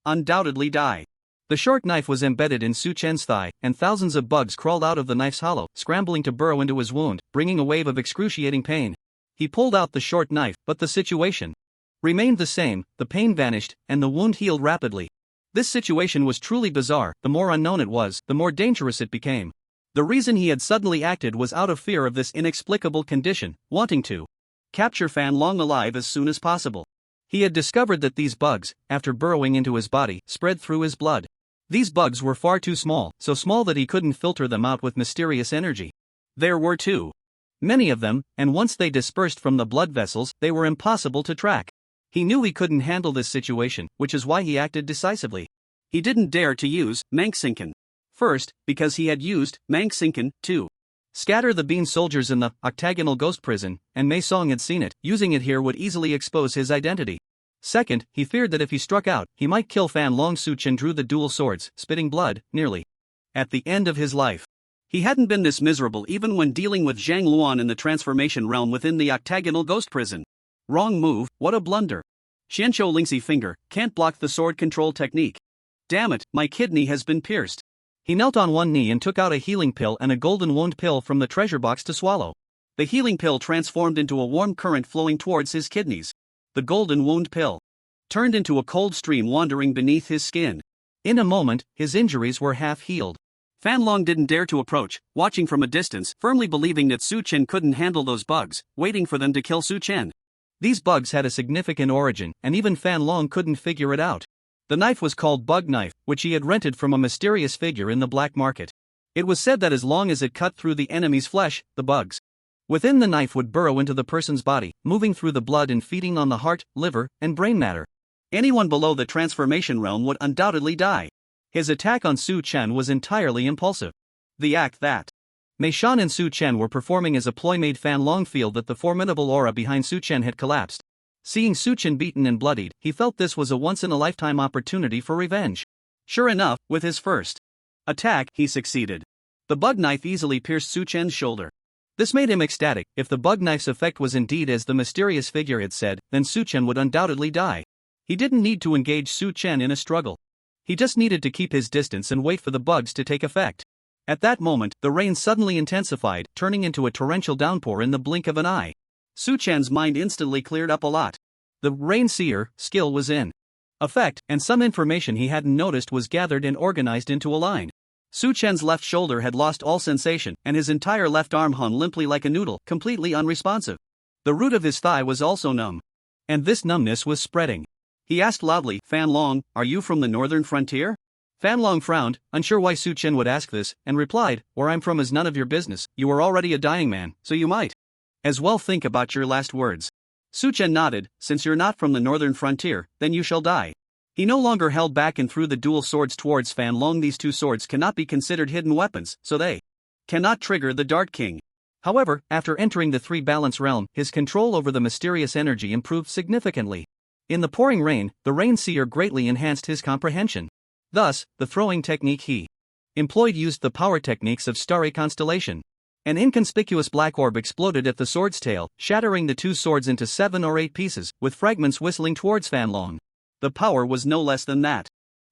undoubtedly die." The short knife was embedded in Su Chen's thigh, and thousands of bugs crawled out of the knife's hollow, scrambling to burrow into his wound, bringing a wave of excruciating pain. He pulled out the short knife, but the situation remained the same, the pain vanished, and the wound healed rapidly. This situation was truly bizarre. The more unknown it was, the more dangerous it became. The reason he had suddenly acted was out of fear of this inexplicable condition, wanting to capture Fan Long alive as soon as possible. He had discovered that these bugs, after burrowing into his body, spread through his blood. These bugs were far too small, so small that he couldn't filter them out with mysterious energy. There were too many of them, and once they dispersed from the blood vessels, they were impossible to track. He knew he couldn't handle this situation, which is why he acted decisively. He didn't dare to use Mangsinken. First, because he had used Mangsinken to scatter the bean soldiers in the octagonal ghost prison, and Mei Song had seen it. Using it here would easily expose his identity. Second, he feared that if he struck out, he might kill Fan Long. Su Chen drew the dual swords, spitting blood, nearly at the end of his life. He hadn't been this miserable even when dealing with Zhang Luan in the transformation realm within the octagonal ghost prison. Wrong move, what a blunder. Xianqiu Lingxi finger can't block the sword control technique. Damn it, my kidney has been pierced. He knelt on one knee and took out a healing pill and a golden wound pill from the treasure box to swallow. The healing pill transformed into a warm current flowing towards his kidneys. The golden wound pill turned into a cold stream wandering beneath his skin. In a moment, his injuries were half healed. Fan Long didn't dare to approach, watching from a distance, firmly believing that Su Chen couldn't handle those bugs, waiting for them to kill Su Chen. These bugs had a significant origin, and even Fan Long couldn't figure it out. The knife was called Bug Knife, which he had rented from a mysterious figure in the black market. It was said that as long as it cut through the enemy's flesh, the bugs within the knife would burrow into the person's body, moving through the blood and feeding on the heart, liver, and brain matter. Anyone below the transformation realm would undoubtedly die. His attack on Su Chen was entirely impulsive. The act that Mei Shan and Su Chen were performing as a ploy made Fan Long feel that the formidable aura behind Su Chen had collapsed. Seeing Su Chen beaten and bloodied, he felt this was a once-in-a-lifetime opportunity for revenge. Sure enough, with his first attack, he succeeded. The bug knife easily pierced Su Chen's shoulder. This made him ecstatic. If the bug knife's effect was indeed as the mysterious figure had said, then Su Chen would undoubtedly die. He didn't need to engage Su Chen in a struggle. He just needed to keep his distance and wait for the bugs to take effect. At that moment, the rain suddenly intensified, turning into a torrential downpour in the blink of an eye. Su Chen's mind instantly cleared up a lot. The rain seer skill was in effect, and some information he hadn't noticed was gathered and organized into a line. Su Chen's left shoulder had lost all sensation, and his entire left arm hung limply like a noodle, completely unresponsive. The root of his thigh was also numb. And this numbness was spreading. He asked loudly, "Fan Long, are you from the northern frontier?" Fan Long frowned, unsure why Su Chen would ask this, and replied, "Where I'm from is none of your business. You are already a dying man, so you might as well think about your last words." Su Chen nodded, "Since you're not from the northern frontier, then you shall die." He no longer held back and threw the dual swords towards Fan Long. These two swords cannot be considered hidden weapons, so they cannot trigger the Dart King. However, after entering the three-balance realm, his control over the mysterious energy improved significantly. In the pouring rain, the rain seer greatly enhanced his comprehension. Thus, the throwing technique he employed used the power techniques of starry constellation. An inconspicuous black orb exploded at the sword's tail, shattering the two swords into 7 or 8 pieces, with fragments whistling towards Fan Long. The power was no less than that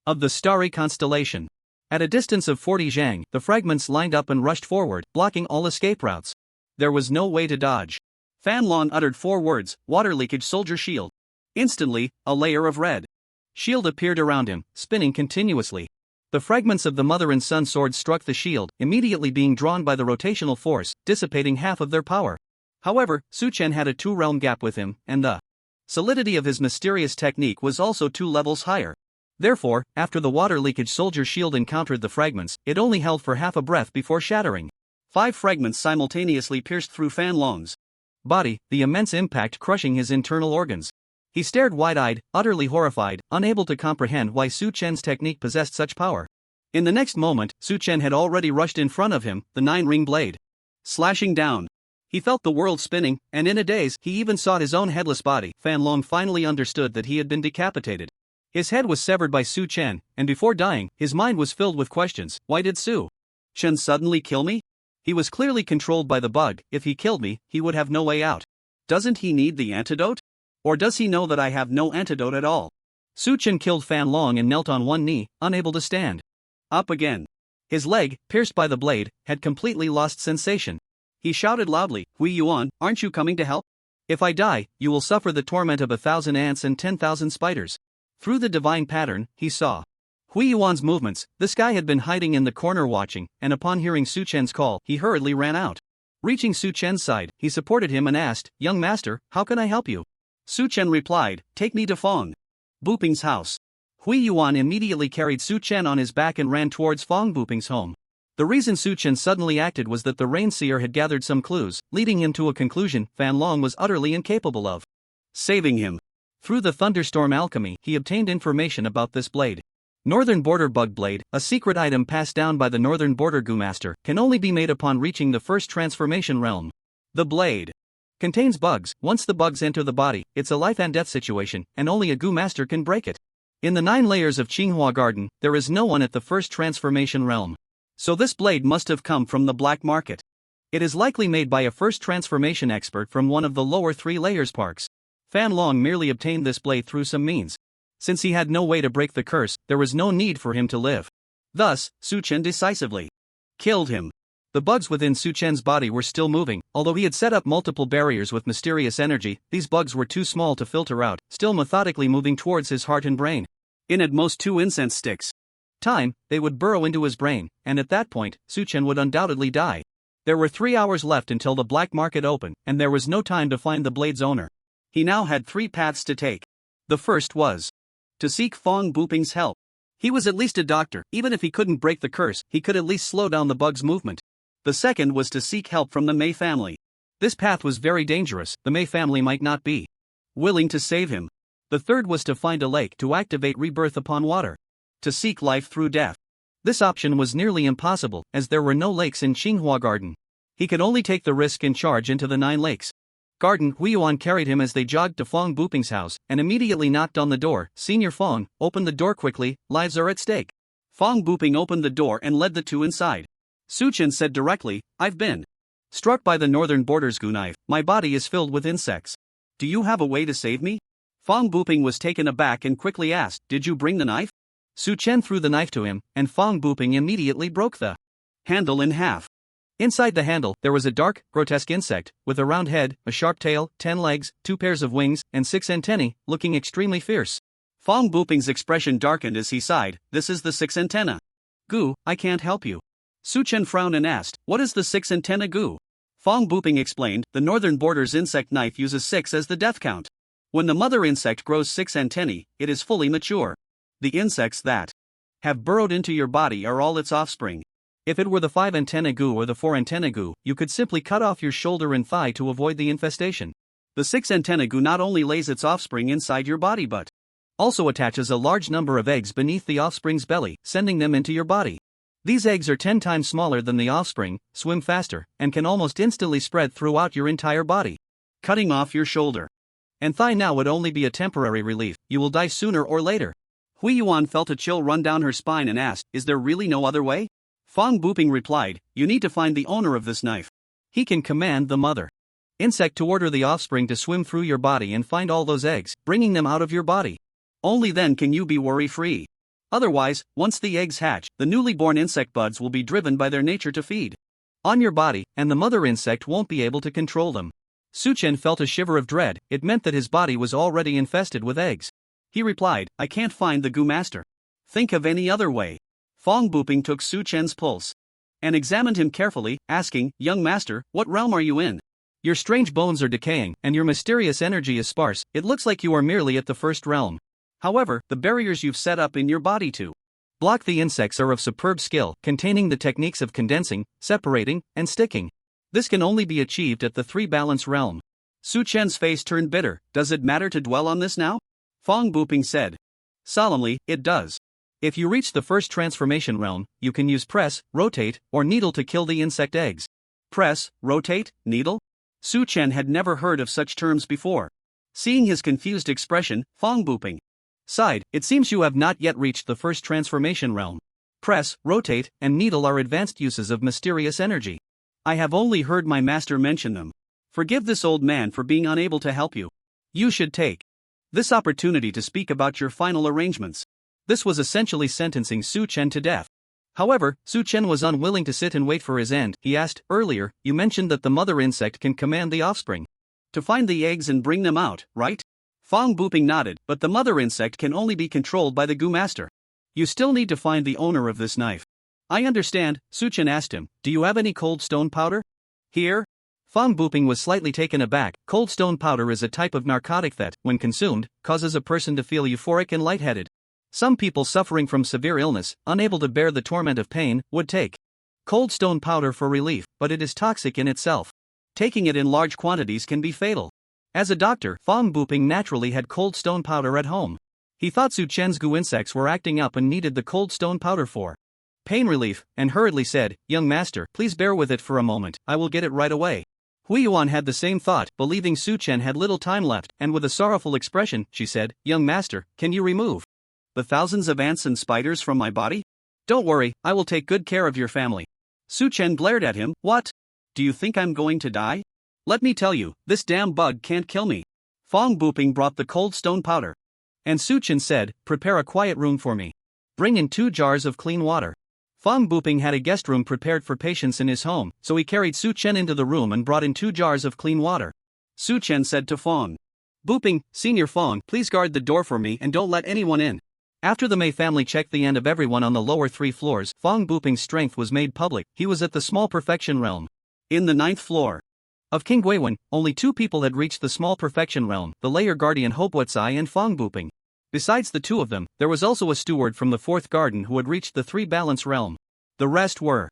of the starry constellation. At a distance of 40 zhang, the fragments lined up and rushed forward, blocking all escape routes. There was no way to dodge. Fan Long uttered 4 words, "Water leakage soldier shield." Instantly, a layer of red shield appeared around him, spinning continuously. The fragments of the mother and son swords struck the shield, immediately being drawn by the rotational force, dissipating half of their power. However, Su Chen had a 2-realm gap with him, and the solidity of his mysterious technique was also 2 levels higher. Therefore, after the water leakage soldier shield encountered the fragments, it only held for half a breath before shattering. 5 fragments simultaneously pierced through Fan Long's body, the immense impact crushing his internal organs. He stared wide-eyed, utterly horrified, unable to comprehend why Su Chen's technique possessed such power. In the next moment, Su Chen had already rushed in front of him, the 9-ring blade slashing down. He felt the world spinning, and in a daze, he even saw his own headless body. Fan Long finally understood that he had been decapitated. His head was severed by Su Chen, and before dying, his mind was filled with questions. Why did Su Chen suddenly kill me? He was clearly controlled by the bug. If he killed me, he would have no way out. Doesn't he need the antidote? Or does he know that I have no antidote at all? Su Chen killed Fan Long and knelt on one knee, unable to stand up again. His leg, pierced by the blade, had completely lost sensation. He shouted loudly, "Hui Yuan, aren't you coming to help? If I die, you will suffer the torment of 1,000 ants and 10,000 spiders." Through the divine pattern, he saw Hui Yuan's movements. This guy had been hiding in the corner watching, and upon hearing Su Chen's call, he hurriedly ran out. Reaching Su Chen's side, he supported him and asked, "Young master, how can I help you?" Su Chen replied, "Take me to Fong Buping's house." Hui Yuan immediately carried Su Chen on his back and ran towards Fong Buping's home. The reason Su Chen suddenly acted was that the Rain Seer had gathered some clues, leading him to a conclusion Fan Long was utterly incapable of saving him. Through the thunderstorm alchemy, he obtained information about this blade. Northern Border Bug Blade, a secret item passed down by the Northern Border Goo Master, can only be made upon reaching the first transformation realm. The blade contains bugs. Once the bugs enter the body, it's a life and death situation, and only a Goo Master can break it. In the 9 layers of Qinghua Garden, there is no one at the first transformation realm. So this blade must have come from the black market. It is likely made by a first transformation expert from one of the lower 3 layers parks. Fan Long merely obtained this blade through some means. Since he had no way to break the curse, there was no need for him to live. Thus, Su Chen decisively killed him. The bugs within Su Chen's body were still moving. Although he had set up multiple barriers with mysterious energy, these bugs were too small to filter out, still methodically moving towards his heart and brain. In at most 2 incense sticks time, they would burrow into his brain, and at that point, Su Chen would undoubtedly die. There were 3 hours left until the black market opened, and there was no time to find the blade's owner. He now had 3 paths to take. The first was to seek Fong Buping's help. He was at least a doctor. Even if he couldn't break the curse, he could at least slow down the bug's movement. The second was to seek help from the Mei family. This path was very dangerous. The Mei family might not be willing to save him. The third was to find a lake to activate rebirth upon water. To seek life through death. This option was nearly impossible, as there were no lakes in Qinghua Garden. He could only take the risk and charge into the 9 lakes. Garden. Hui Yuan carried him as they jogged to Fong Buping's house, and immediately knocked on the door. "Senior Fong, open the door quickly, lives are at stake." Fong Buping opened the door and led the 2 inside. Su Chen said directly, "I've been struck by the Northern Border's Goo knife. My body is filled with insects. Do you have a way to save me?" Fong Buping was taken aback and quickly asked, "Did you bring the knife?" Su Chen threw the knife to him, and Fong Buping immediately broke the handle in half. Inside the handle, there was a dark, grotesque insect, with a round head, a sharp tail, 10 legs, 2 pairs of wings, and 6 antennae, looking extremely fierce. Fong Buping's expression darkened as he sighed. "This is the 6 antenna goo, I can't help you." Su Chen frowned and asked, "What is the 6 antenna goo?" Fong Buping explained, "The Northern Border's insect knife uses 6 as the death count. When the mother insect grows 6 antennae, it is fully mature. The insects that have burrowed into your body are all its offspring. If it were the 5 antenna goo or the 4 antenna goo, you could simply cut off your shoulder and thigh to avoid the infestation. The 6 antenna goo not only lays its offspring inside your body but also attaches a large number of eggs beneath the offspring's belly, sending them into your body. These eggs are 10 times smaller than the offspring, swim faster, and can almost instantly spread throughout your entire body. Cutting off your shoulder and thigh now would only be a temporary relief. You will die sooner or later." Hui Yuan felt a chill run down her spine and asked, "Is there really no other way?" Fong Buping replied, "You need to find the owner of this knife. He can command the mother insect to order the offspring to swim through your body and find all those eggs, bringing them out of your body. Only then can you be worry-free. Otherwise, once the eggs hatch, the newly born insect buds will be driven by their nature to feed on your body, and the mother insect won't be able to control them." Su Chen felt a shiver of dread. It meant that his body was already infested with eggs. He replied, "I can't find the Goo Master. Think of any other way." Fong Buping took Su Chen's pulse and examined him carefully, asking, "Young master, what realm are you in? Your strange bones are decaying, and your mysterious energy is sparse. It looks like you are merely at the first realm. However, the barriers you've set up in your body to block the insects are of superb skill, containing the techniques of condensing, separating, and sticking. This can only be achieved at the 3 balance realm. Su Chen's face turned bitter. Does it matter to dwell on this now? Fong Buping said. Solemnly, it does. If you reach the first transformation realm, you can use press, rotate, or needle to kill the insect eggs. Press, rotate, needle? Su Chen had never heard of such terms before. Seeing his confused expression, Fong Buping sighed. It seems you have not yet reached the first transformation realm. Press, rotate, and needle are advanced uses of mysterious energy. I have only heard my master mention them. Forgive this old man for being unable to help you. You should take this opportunity to speak about your final arrangements. This was essentially sentencing Su Chen to death. However, Su Chen was unwilling to sit and wait for his end. He asked, earlier, you mentioned that the mother insect can command the offspring to find the eggs and bring them out, right? Fong Buping nodded, but the mother insect can only be controlled by the Gu Master. You still need to find the owner of this knife. I understand, Su Chen asked him, do you have any cold stone powder? Here? Fong Buping was slightly taken aback. Cold stone powder is a type of narcotic that, when consumed, causes a person to feel euphoric and lightheaded. Some people suffering from severe illness, unable to bear the torment of pain, would take cold stone powder for relief, but it is toxic in itself. Taking it in large quantities can be fatal. As a doctor, Fong Buping naturally had cold stone powder at home. He thought Su Chen's Gu insects were acting up and needed the cold stone powder for pain relief, and hurriedly said, young master, please bear with it for a moment, I will get it right away. Yuan had the same thought, believing Su Chen had little time left, and with a sorrowful expression, she said, young master, can you remove the thousands of ants and spiders from my body? Don't worry, I will take good care of your family. Su Chen glared at him, what? Do you think I'm going to die? Let me tell you, this damn bug can't kill me. Fong Buping brought the cold stone powder. And Su Chen said, prepare a quiet room for me. Bring in 2 jars of clean water. Fong Buping had a guest room prepared for patients in his home, so he carried Su Chen into the room and brought in 2 jars of clean water. Su Chen said to Fong Buping, Senior Fong, please guard the door for me and don't let anyone in. After the Mei family checked the end of everyone on the lower 3 floors, Fong Buping's strength was made public. He was at the small perfection realm. In the 9th floor of King Guiwen, only 2 people had reached the small perfection realm, the layer guardian Hopuatsai and Fong Buping. Besides the 2 of them, there was also a steward from the 4th garden who had reached the 3 balance realm. The rest were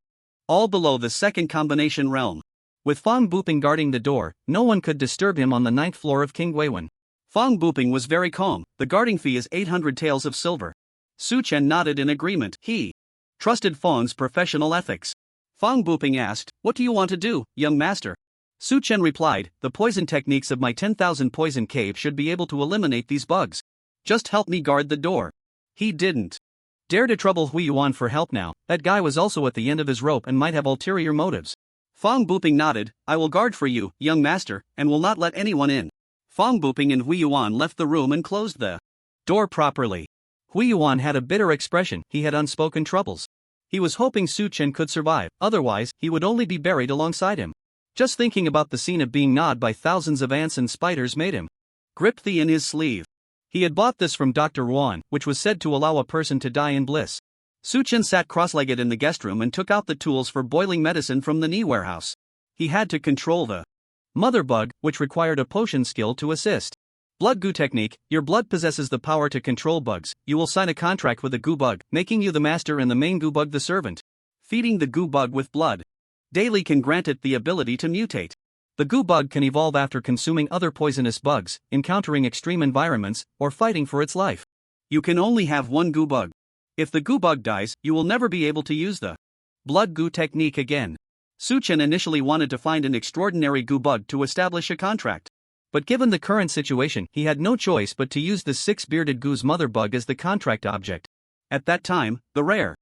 all below the 2nd combination realm. With Fong Buping guarding the door, no one could disturb him on the 9th floor of King Guiwen. Fong Buping was very calm. The guarding fee is 800 taels of silver. Su Chen nodded in agreement. He trusted Fong's professional ethics. Fong Buping asked, what do you want to do, young master? Su Chen replied, the poison techniques of my 10,000 poison cave should be able to eliminate these bugs. Just help me guard the door. He didn't dare to trouble Yuan for help now. That guy was also at the end of his rope and might have ulterior motives. Fong Buping nodded, I will guard for you, young master, and will not let anyone in. Fong Buping and Yuan left the room and closed the door properly. Yuan had a bitter expression. He had unspoken troubles. He was hoping Su Chen could survive, otherwise, he would only be buried alongside him. Just thinking about the scene of being gnawed by thousands of ants and spiders made him grip the in his sleeve. He had bought this from Dr. Yuan, which was said to allow a person to die in bliss. Su Chen sat cross-legged in the guest room and took out the tools for boiling medicine from the knee warehouse. He had to control the mother bug, which required a potion skill to assist. Blood Gu technique, your blood possesses the power to control bugs. You will sign a contract with a Gu bug, making you the master and the main Gu bug the servant. Feeding the Gu bug with blood daily can grant it the ability to mutate. The Gu bug can evolve after consuming other poisonous bugs, encountering extreme environments, or fighting for its life. You can only have 1 Gu bug. If the Gu bug dies, you will never be able to use the Blood Gu technique again. Su Chen initially wanted to find an extraordinary Gu bug to establish a contract. But given the current situation, he had no choice but to use the 6-bearded Gu's mother bug as the contract object. At that time, the rare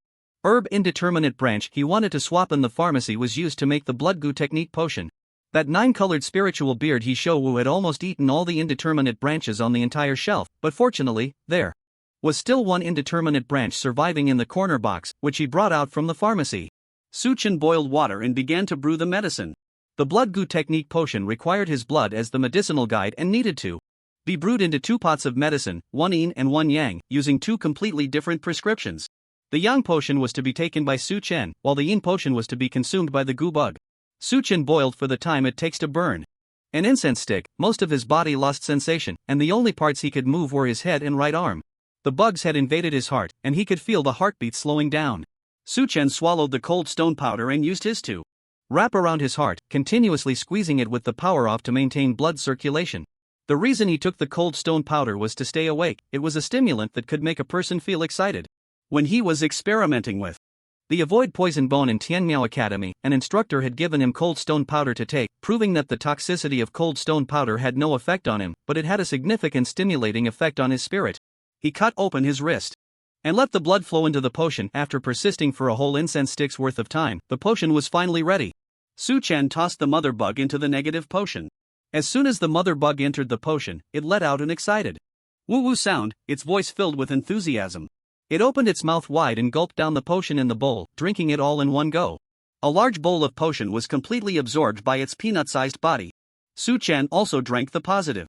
herb indeterminate branch he wanted to swap in the pharmacy was used to make the Blood Gu technique potion. That 9-colored spiritual beard he Shou had almost eaten all the indeterminate branches on the entire shelf, but fortunately, there was still one indeterminate branch surviving in the corner box, which he brought out from the pharmacy. Su Chen boiled water and began to brew the medicine. The Blood Gu technique potion required his blood as the medicinal guide and needed to be brewed into 2 pots of medicine, 1 yin and 1 yang, using 2 completely different prescriptions. The yang potion was to be taken by Su Chen, while the yin potion was to be consumed by the Gu bug. Su Chen boiled for the time it takes to burn an incense stick. Most of his body lost sensation, and the only parts he could move were his head and right arm. The bugs had invaded his heart, and he could feel the heartbeat slowing down. Su Chen swallowed the cold stone powder and used his 2 wrap around his heart, continuously squeezing it with the power off to maintain blood circulation. The reason he took the cold stone powder was to stay awake. It was a stimulant that could make a person feel excited. When he was experimenting with the Avoid Poison Bone in Tianmiao Academy, an instructor had given him cold stone powder to take, proving that the toxicity of cold stone powder had no effect on him, but it had a significant stimulating effect on his spirit. He cut open his wrist and let the blood flow into the potion. After persisting for a whole incense stick's worth of time, the potion was finally ready. Su Chen tossed the mother bug into the negative potion. As soon as the mother bug entered the potion, it let out an excited woo-woo sound, its voice filled with enthusiasm. It opened its mouth wide and gulped down the potion in the bowl, drinking it all in one go. A large bowl of potion was completely absorbed by its peanut-sized body. Su Chen also drank the positive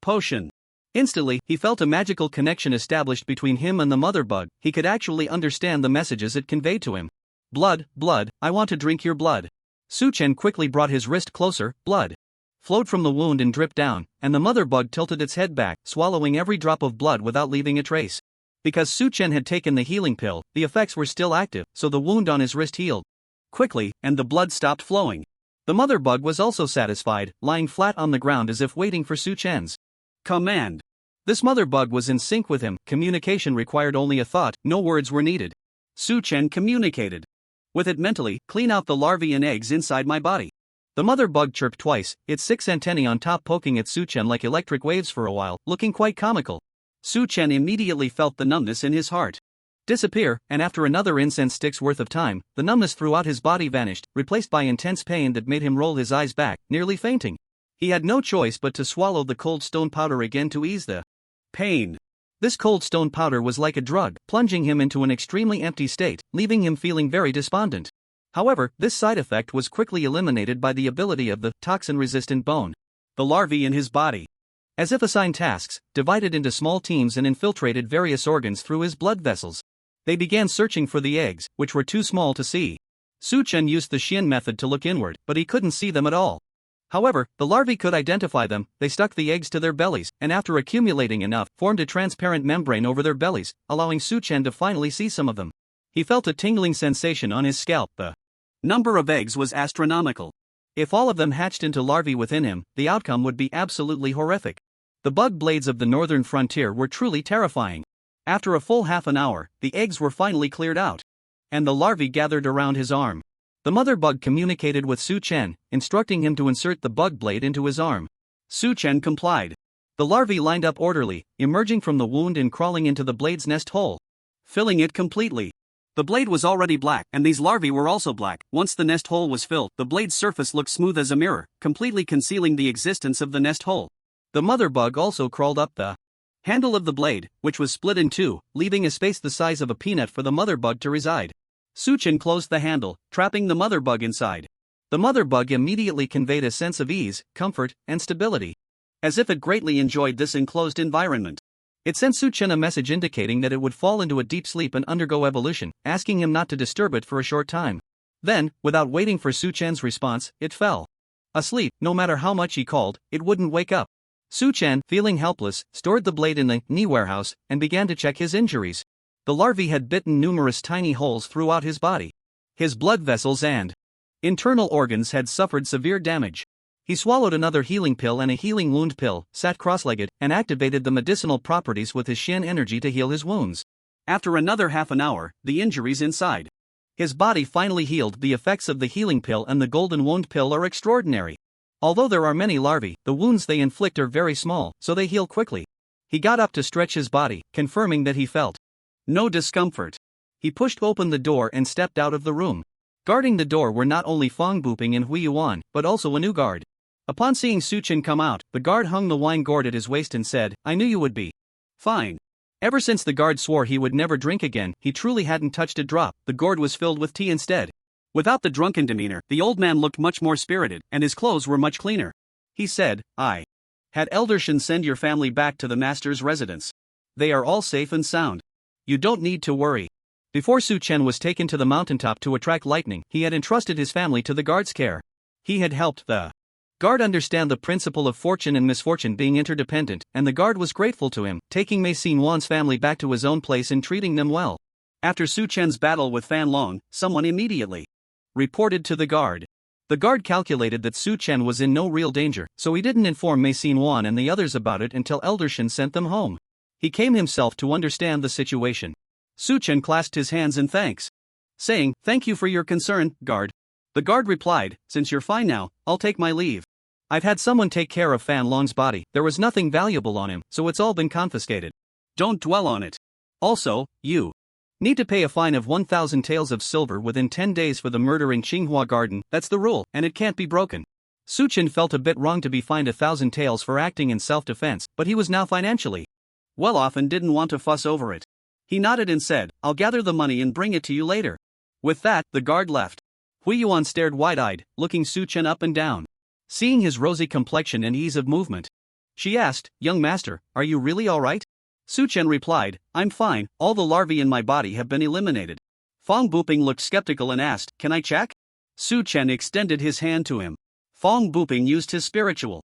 potion. Instantly, he felt a magical connection established between him and the mother bug. He could actually understand the messages it conveyed to him. Blood, blood, I want to drink your blood. Su Chen quickly brought his wrist closer. Blood flowed from the wound and dripped down, and the mother bug tilted its head back, swallowing every drop of blood without leaving a trace. Because Su Chen had taken the healing pill, the effects were still active, so the wound on his wrist healed quickly, and the blood stopped flowing. The mother bug was also satisfied, lying flat on the ground as if waiting for Su Chen's command. This mother bug was in sync with him. Communication required only a thought, no words were needed. Su Chen communicated with it mentally. Clean out the larvae and eggs inside my body. The mother bug chirped twice, its 6 antennae on top poking at Su Chen like electric waves for a while, looking quite comical. Su Chen immediately felt the numbness in his heart disappear, and after another incense stick's worth of time, the numbness throughout his body vanished, replaced by intense pain that made him roll his eyes back, nearly fainting. He had no choice but to swallow the cold stone powder again to ease the pain. This cold stone powder was like a drug, plunging him into an extremely empty state, leaving him feeling very despondent. However, this side effect was quickly eliminated by the ability of the toxin-resistant bone. The larvae in his body, as if assigned tasks, divided into small teams and infiltrated various organs through his blood vessels. They began searching for the eggs, which were too small to see. Su Chen used the Xian method to look inward, but he couldn't see them at all. However, the larvae could identify them. They stuck the eggs to their bellies, and after accumulating enough, formed a transparent membrane over their bellies, allowing Su Chen to finally see some of them. He felt a tingling sensation on his scalp. The number of eggs was astronomical. If all of them hatched into larvae within him, the outcome would be absolutely horrific. The bug blades of the northern frontier were truly terrifying. After a full half an hour, the eggs were finally cleared out, and the larvae gathered around his arm. The mother bug communicated with Su Chen, instructing him to insert the bug blade into his arm. Su Chen complied. The larvae lined up orderly, emerging from the wound and crawling into the blade's nest hole, filling it completely. The blade was already black, and these larvae were also black. Once the nest hole was filled, the blade's surface looked smooth as a mirror, completely concealing the existence of the nest hole. The mother bug also crawled up the handle of the blade, which was split in two, leaving a space the size of a peanut for the mother bug to reside. Su Chen closed the handle, trapping the mother bug inside. The mother bug immediately conveyed a sense of ease, comfort, and stability, as if it greatly enjoyed this enclosed environment. It sent Su Chen a message indicating that it would fall into a deep sleep and undergo evolution, asking him not to disturb it for a short time. Then, without waiting for Su Chen's response, it fell asleep. No matter how much he called, it wouldn't wake up. Su Chen, feeling helpless, stored the blade in the knee warehouse and began to check his injuries. The larvae had bitten numerous tiny holes throughout his body. His blood vessels and internal organs had suffered severe damage. He swallowed another healing pill and a healing wound pill, sat cross-legged, and activated the medicinal properties with his Xian energy to heal his wounds. After another half an hour, the injuries inside his body finally healed. The effects of the healing pill and the golden wound pill are extraordinary. Although there are many larvae, the wounds they inflict are very small, so they heal quickly. He got up to stretch his body, confirming that he felt no discomfort. He pushed open the door and stepped out of the room. Guarding the door were not only Fang Buping and Yuan, but also a new guard. Upon seeing Su Chen come out, the guard hung the wine gourd at his waist and said, "I knew you would be fine." Ever since the guard swore he would never drink again, he truly hadn't touched a drop. The gourd was filled with tea instead. Without the drunken demeanor, the old man looked much more spirited, and his clothes were much cleaner. He said, "I had Elder Shen send your family back to the master's residence. They are all safe and sound. You don't need to worry." Before Su Chen was taken to the mountaintop to attract lightning, he had entrusted his family to the guard's care. He had helped the guard understand the principle of fortune and misfortune being interdependent, and the guard was grateful to him, taking Mei Xin Wan's family back to his own place and treating them well. After Su Chen's battle with Fan Long, someone immediately reported to the guard. The guard calculated that Su Chen was in no real danger, so he didn't inform Mei Xin and the others about it until Elder Shen sent them home. He came himself to understand the situation. Su Chen clasped his hands in thanks, saying, "Thank you for your concern, guard." The guard replied, "Since you're fine now, I'll take my leave. I've had someone take care of Fan Long's body. There was nothing valuable on him, so it's all been confiscated. Don't dwell on it. Also, you need to pay a fine of 1,000 taels of silver within 10 days for the murder in Qinghua Garden. That's the rule, and it can't be broken." Su Chen felt a bit wrong to be fined 1,000 taels for acting in self-defense, but he was now financially well off and didn't want to fuss over it. He nodded and said, "I'll gather the money and bring it to you later." With that, the guard left. Yuan stared wide-eyed, looking Su Chen up and down. Seeing his rosy complexion and ease of movement, she asked, "Young master, are you really all right?" Su Chen replied, "I'm fine, all the larvae in my body have been eliminated." Fong Buping looked skeptical and asked, "Can I check?" Su Chen extended his hand to him. Fong Buping used his spiritual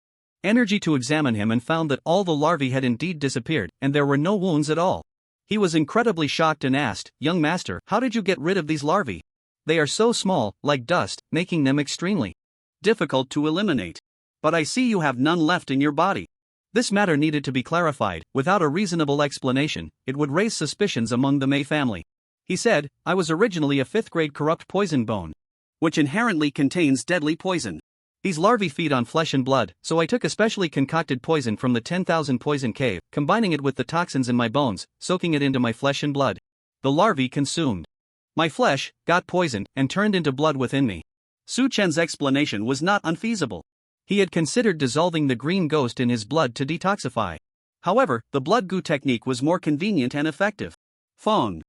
energy to examine him and found that all the larvae had indeed disappeared, and there were no wounds at all. He was incredibly shocked and asked, "Young master, how did you get rid of these larvae? They are so small, like dust, making them extremely difficult to eliminate. But I see you have none left in your body." This matter needed to be clarified. Without a reasonable explanation, it would raise suspicions among the Mei family. He said, "I was originally a 5th-grade corrupt poison bone, which inherently contains deadly poison. These larvae feed on flesh and blood, so I took a specially concocted poison from the 10,000 poison cave, combining it with the toxins in my bones, soaking it into my flesh and blood. The larvae consumed my flesh, got poisoned, and turned into blood within me." Su Chen's explanation was not unfeasible. He had considered dissolving the green ghost in his blood to detoxify. However, the blood goo technique was more convenient and effective. Fong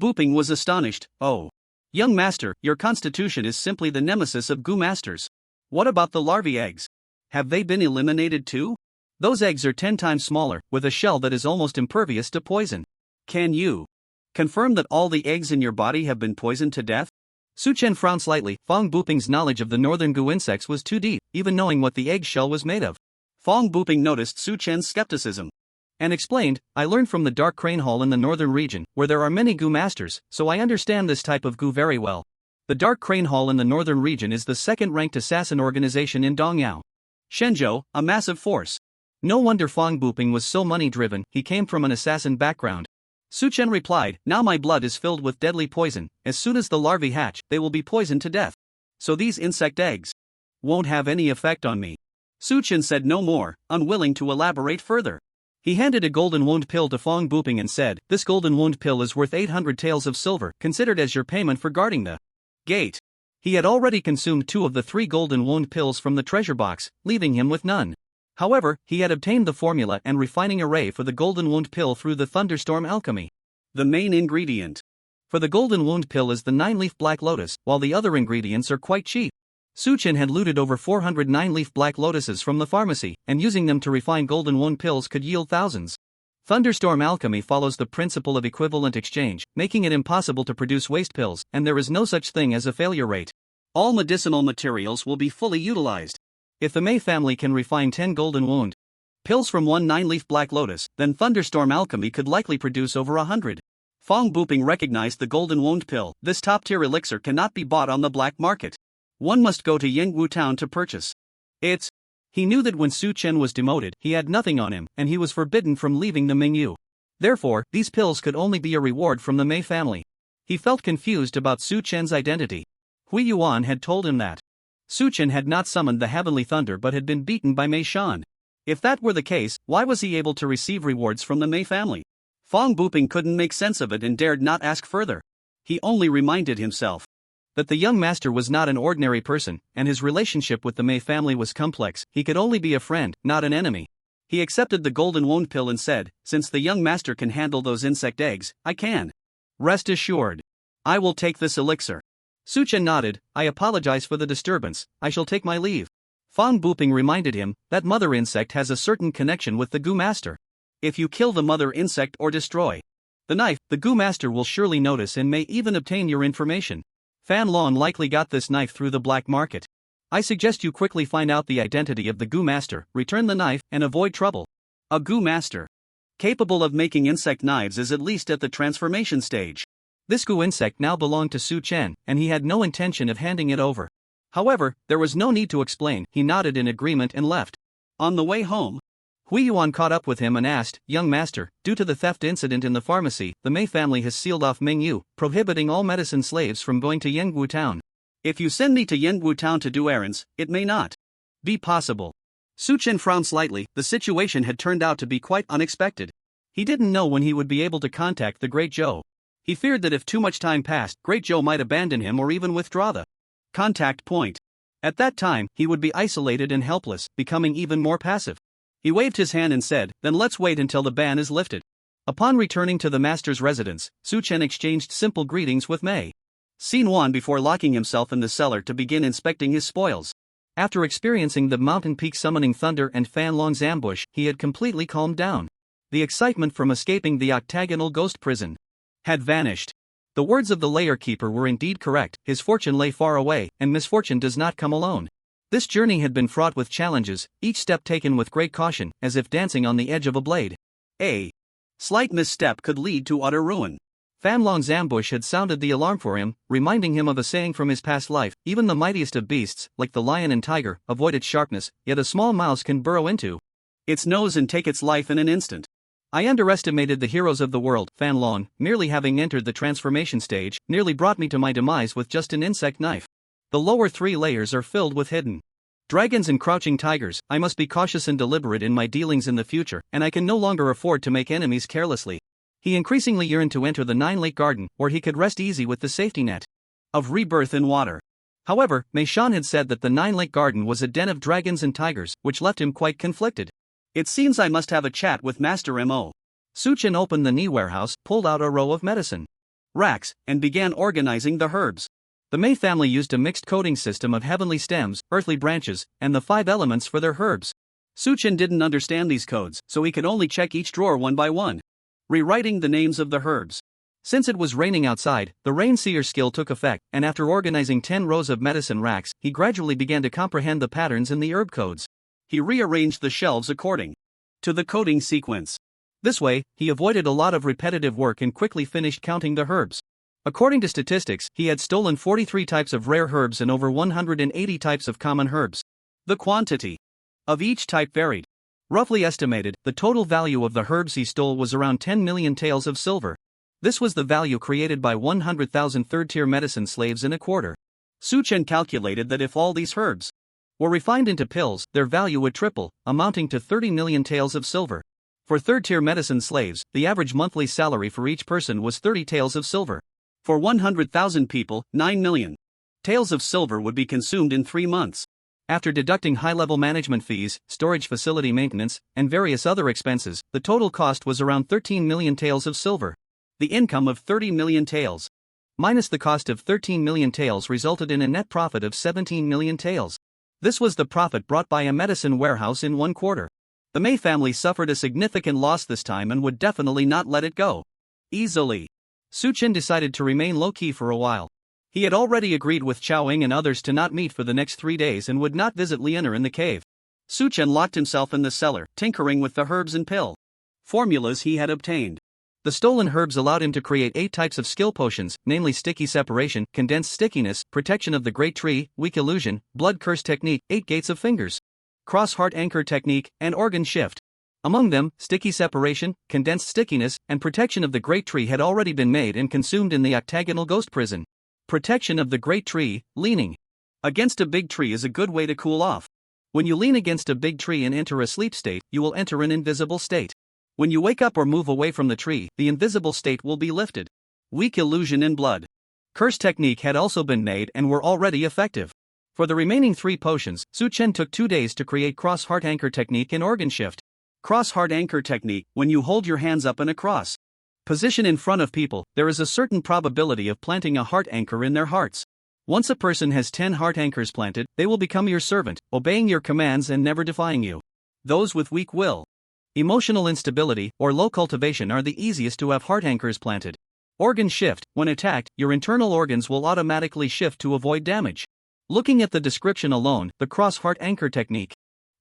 Buping was astonished. "Oh, young master, your constitution is simply the nemesis of goo masters. What about the larvae eggs? Have they been eliminated too? Those eggs are 10 times smaller, with a shell that is almost impervious to poison. Can you confirm that all the eggs in your body have been poisoned to death?" Su Chen frowned slightly. Fong Buping's knowledge of the northern goo insects was too deep, even knowing what the egg shell was made of. Fong Buping noticed Su Chen's skepticism and explained, "I learned from the Dark Crane Hall in the northern region, where there are many goo masters, so I understand this type of goo very well. The Dark Crane Hall in the northern region is the second-ranked assassin organization in Dongyao Shenzhou, a massive force. No wonder Fong Buping was so money-driven. He came from an assassin background." Su Chen replied, "Now my blood is filled with deadly poison. As soon as the larvae hatch, they will be poisoned to death. So these insect eggs won't have any effect on me." Su Chen said no more, unwilling to elaborate further. He handed a golden wound pill to Fong Buping and said, "This golden wound pill is worth 800 taels of silver, considered as your payment for guarding the gate." He had already consumed 2 of the 3 golden wound pills from the treasure box, leaving him with none. However, he had obtained the formula and refining array for the golden wound pill through the thunderstorm alchemy. The main ingredient for the golden wound pill is the 9-leaf black lotus, while the other ingredients are quite cheap. Su Chen had looted over 400 9-leaf black lotuses from the pharmacy, and using them to refine golden wound pills could yield thousands. Thunderstorm alchemy follows the principle of equivalent exchange, making it impossible to produce waste pills, and there is no such thing as a failure rate. All medicinal materials will be fully utilized. If the Mei family can refine 10 golden wound pills from 1 9-leaf black lotus, then thunderstorm alchemy could likely produce over 100. Fong Buping recognized the golden wound pill. This top-tier elixir cannot be bought on the black market. One must go to Yingwu town to purchase it. He knew that when Su Chen was demoted, he had nothing on him, and he was forbidden from leaving the Mingyu. Therefore, these pills could only be a reward from the Mei family. He felt confused about Su Chen's identity. Yuan had told him that Su Chen had not summoned the heavenly thunder but had been beaten by Mei Shan. If that were the case, why was he able to receive rewards from the Mei family? Fong Buping couldn't make sense of it and dared not ask further. He only reminded himself that the young master was not an ordinary person, and his relationship with the Mei family was complex. He could only be a friend, not an enemy. He accepted the golden wound pill and said, "Since the young master can handle those insect eggs, I can. Rest assured. I will take this elixir." Su Chen nodded. "I apologize for the disturbance, I shall take my leave." Fong Buping reminded him that mother insect has a certain connection with the goo master. If you kill the mother insect or destroy the knife, the goo master will surely notice and may even obtain your information. Fan Long likely got this knife through the black market. I suggest you quickly find out the identity of the goo master, return the knife, and avoid trouble. A goo master capable of making insect knives is at least at the transformation stage. This goo insect now belonged to Su Chen, and he had no intention of handing it over. However, there was no need to explain. He nodded in agreement and left. On the way home, Yuan caught up with him and asked, "Young master, due to the theft incident in the pharmacy, the Mei family has sealed off Mingyu, prohibiting all medicine slaves from going to Yangwu town. If you send me to Yangwu town to do errands, it may not be possible." Su Chen frowned slightly. The situation had turned out to be quite unexpected. He didn't know when he would be able to contact the Great Zhou. He feared that if too much time passed, Great Zhou might abandon him or even withdraw the contact point. At that time, he would be isolated and helpless, becoming even more passive. He waved his hand and said, "Then let's wait until the ban is lifted." Upon returning to the master's residence, Su Chen exchanged simple greetings with Mei Yuan before locking himself in the cellar to begin inspecting his spoils. After experiencing the mountain peak summoning thunder and Fan Long's ambush, he had completely calmed down. The excitement from escaping the octagonal ghost prison had vanished. The words of the lair keeper were indeed correct. His fortune lay far away, and misfortune does not come alone. This journey had been fraught with challenges, each step taken with great caution, as if dancing on the edge of a blade. A slight misstep could lead to utter ruin. Fan Long's ambush had sounded the alarm for him, reminding him of a saying from his past life: "Even the mightiest of beasts, like the lion and tiger, avoid its sharpness, yet a small mouse can burrow into its nose and take its life in an instant." I underestimated the heroes of the world. Fan Long, merely having entered the transformation stage, nearly brought me to my demise with just an insect knife. The lower 3 layers are filled with hidden dragons and crouching tigers. I must be cautious and deliberate in my dealings in the future, and I can no longer afford to make enemies carelessly. He increasingly yearned to enter the 9-lake garden, where he could rest easy with the safety net of rebirth in water. However, Mei Shan had said that the 9-lake garden was a den of dragons and tigers, which left him quite conflicted. It seems I must have a chat with Master Mo. Su Chen opened the knee warehouse, pulled out a row of medicine racks, and began organizing the herbs. The Mei family used a mixed coding system of heavenly stems, earthly branches, and the 5 elements for their herbs. Su Chen didn't understand these codes, so he could only check each drawer one by one, rewriting the names of the herbs. Since it was raining outside, the rain seer skill took effect, and after organizing 10 rows of medicine racks, he gradually began to comprehend the patterns in the herb codes. He rearranged the shelves according to the coding sequence. This way, he avoided a lot of repetitive work and quickly finished counting the herbs. According to statistics, he had stolen 43 types of rare herbs and over 180 types of common herbs. The quantity of each type varied. Roughly estimated, the total value of the herbs he stole was around 10 million taels of silver. This was the value created by 100,000 third-tier medicine slaves in a quarter. Su Chen calculated that if all these herbs were refined into pills, their value would triple, amounting to 30 million taels of silver. For third-tier medicine slaves, the average monthly salary for each person was 30 taels of silver. For 100,000 people, 9 million taels of silver would be consumed in 3 months. After deducting high-level management fees, storage facility maintenance, and various other expenses, the total cost was around 13 million taels of silver. The income of 30 million taels minus the cost of 13 million taels resulted in a net profit of 17 million taels. This was the profit brought by a medicine warehouse in 1 quarter. The Mei family suffered a significant loss this time and would definitely not let it go easily. Su Chen decided to remain low-key for a while. He had already agreed with Chao Ying and others to not meet for the next 3 days and would not visit Lianer in the cave. Su Chen locked himself in the cellar, tinkering with the herbs and pill formulas he had obtained. The stolen herbs allowed him to create 8 types of skill potions, namely sticky separation, condensed stickiness, protection of the great tree, weak illusion, blood curse technique, 8 gates of fingers, cross heart anchor technique, and organ shift. Among them, sticky separation, condensed stickiness, and protection of the great tree had already been made and consumed in the octagonal ghost prison. Protection of the great tree, leaning against a big tree is a good way to cool off. When you lean against a big tree and enter a sleep state, you will enter an invisible state. When you wake up or move away from the tree, the invisible state will be lifted. Weak illusion and blood curse technique had also been made and were already effective. For the remaining 3 potions, Su Chen took 2 days to create cross heart anchor technique and organ shift. Cross heart anchor technique: when you hold your hands up in a cross position in front of people, there is a certain probability of planting a heart anchor in their hearts. Once a person has 10 heart anchors planted, they will become your servant, obeying your commands and never defying you. Those with weak will, emotional instability, or low cultivation are the easiest to have heart anchors planted. Organ shift: when attacked, your internal organs will automatically shift to avoid damage. Looking at the description alone, the cross heart anchor technique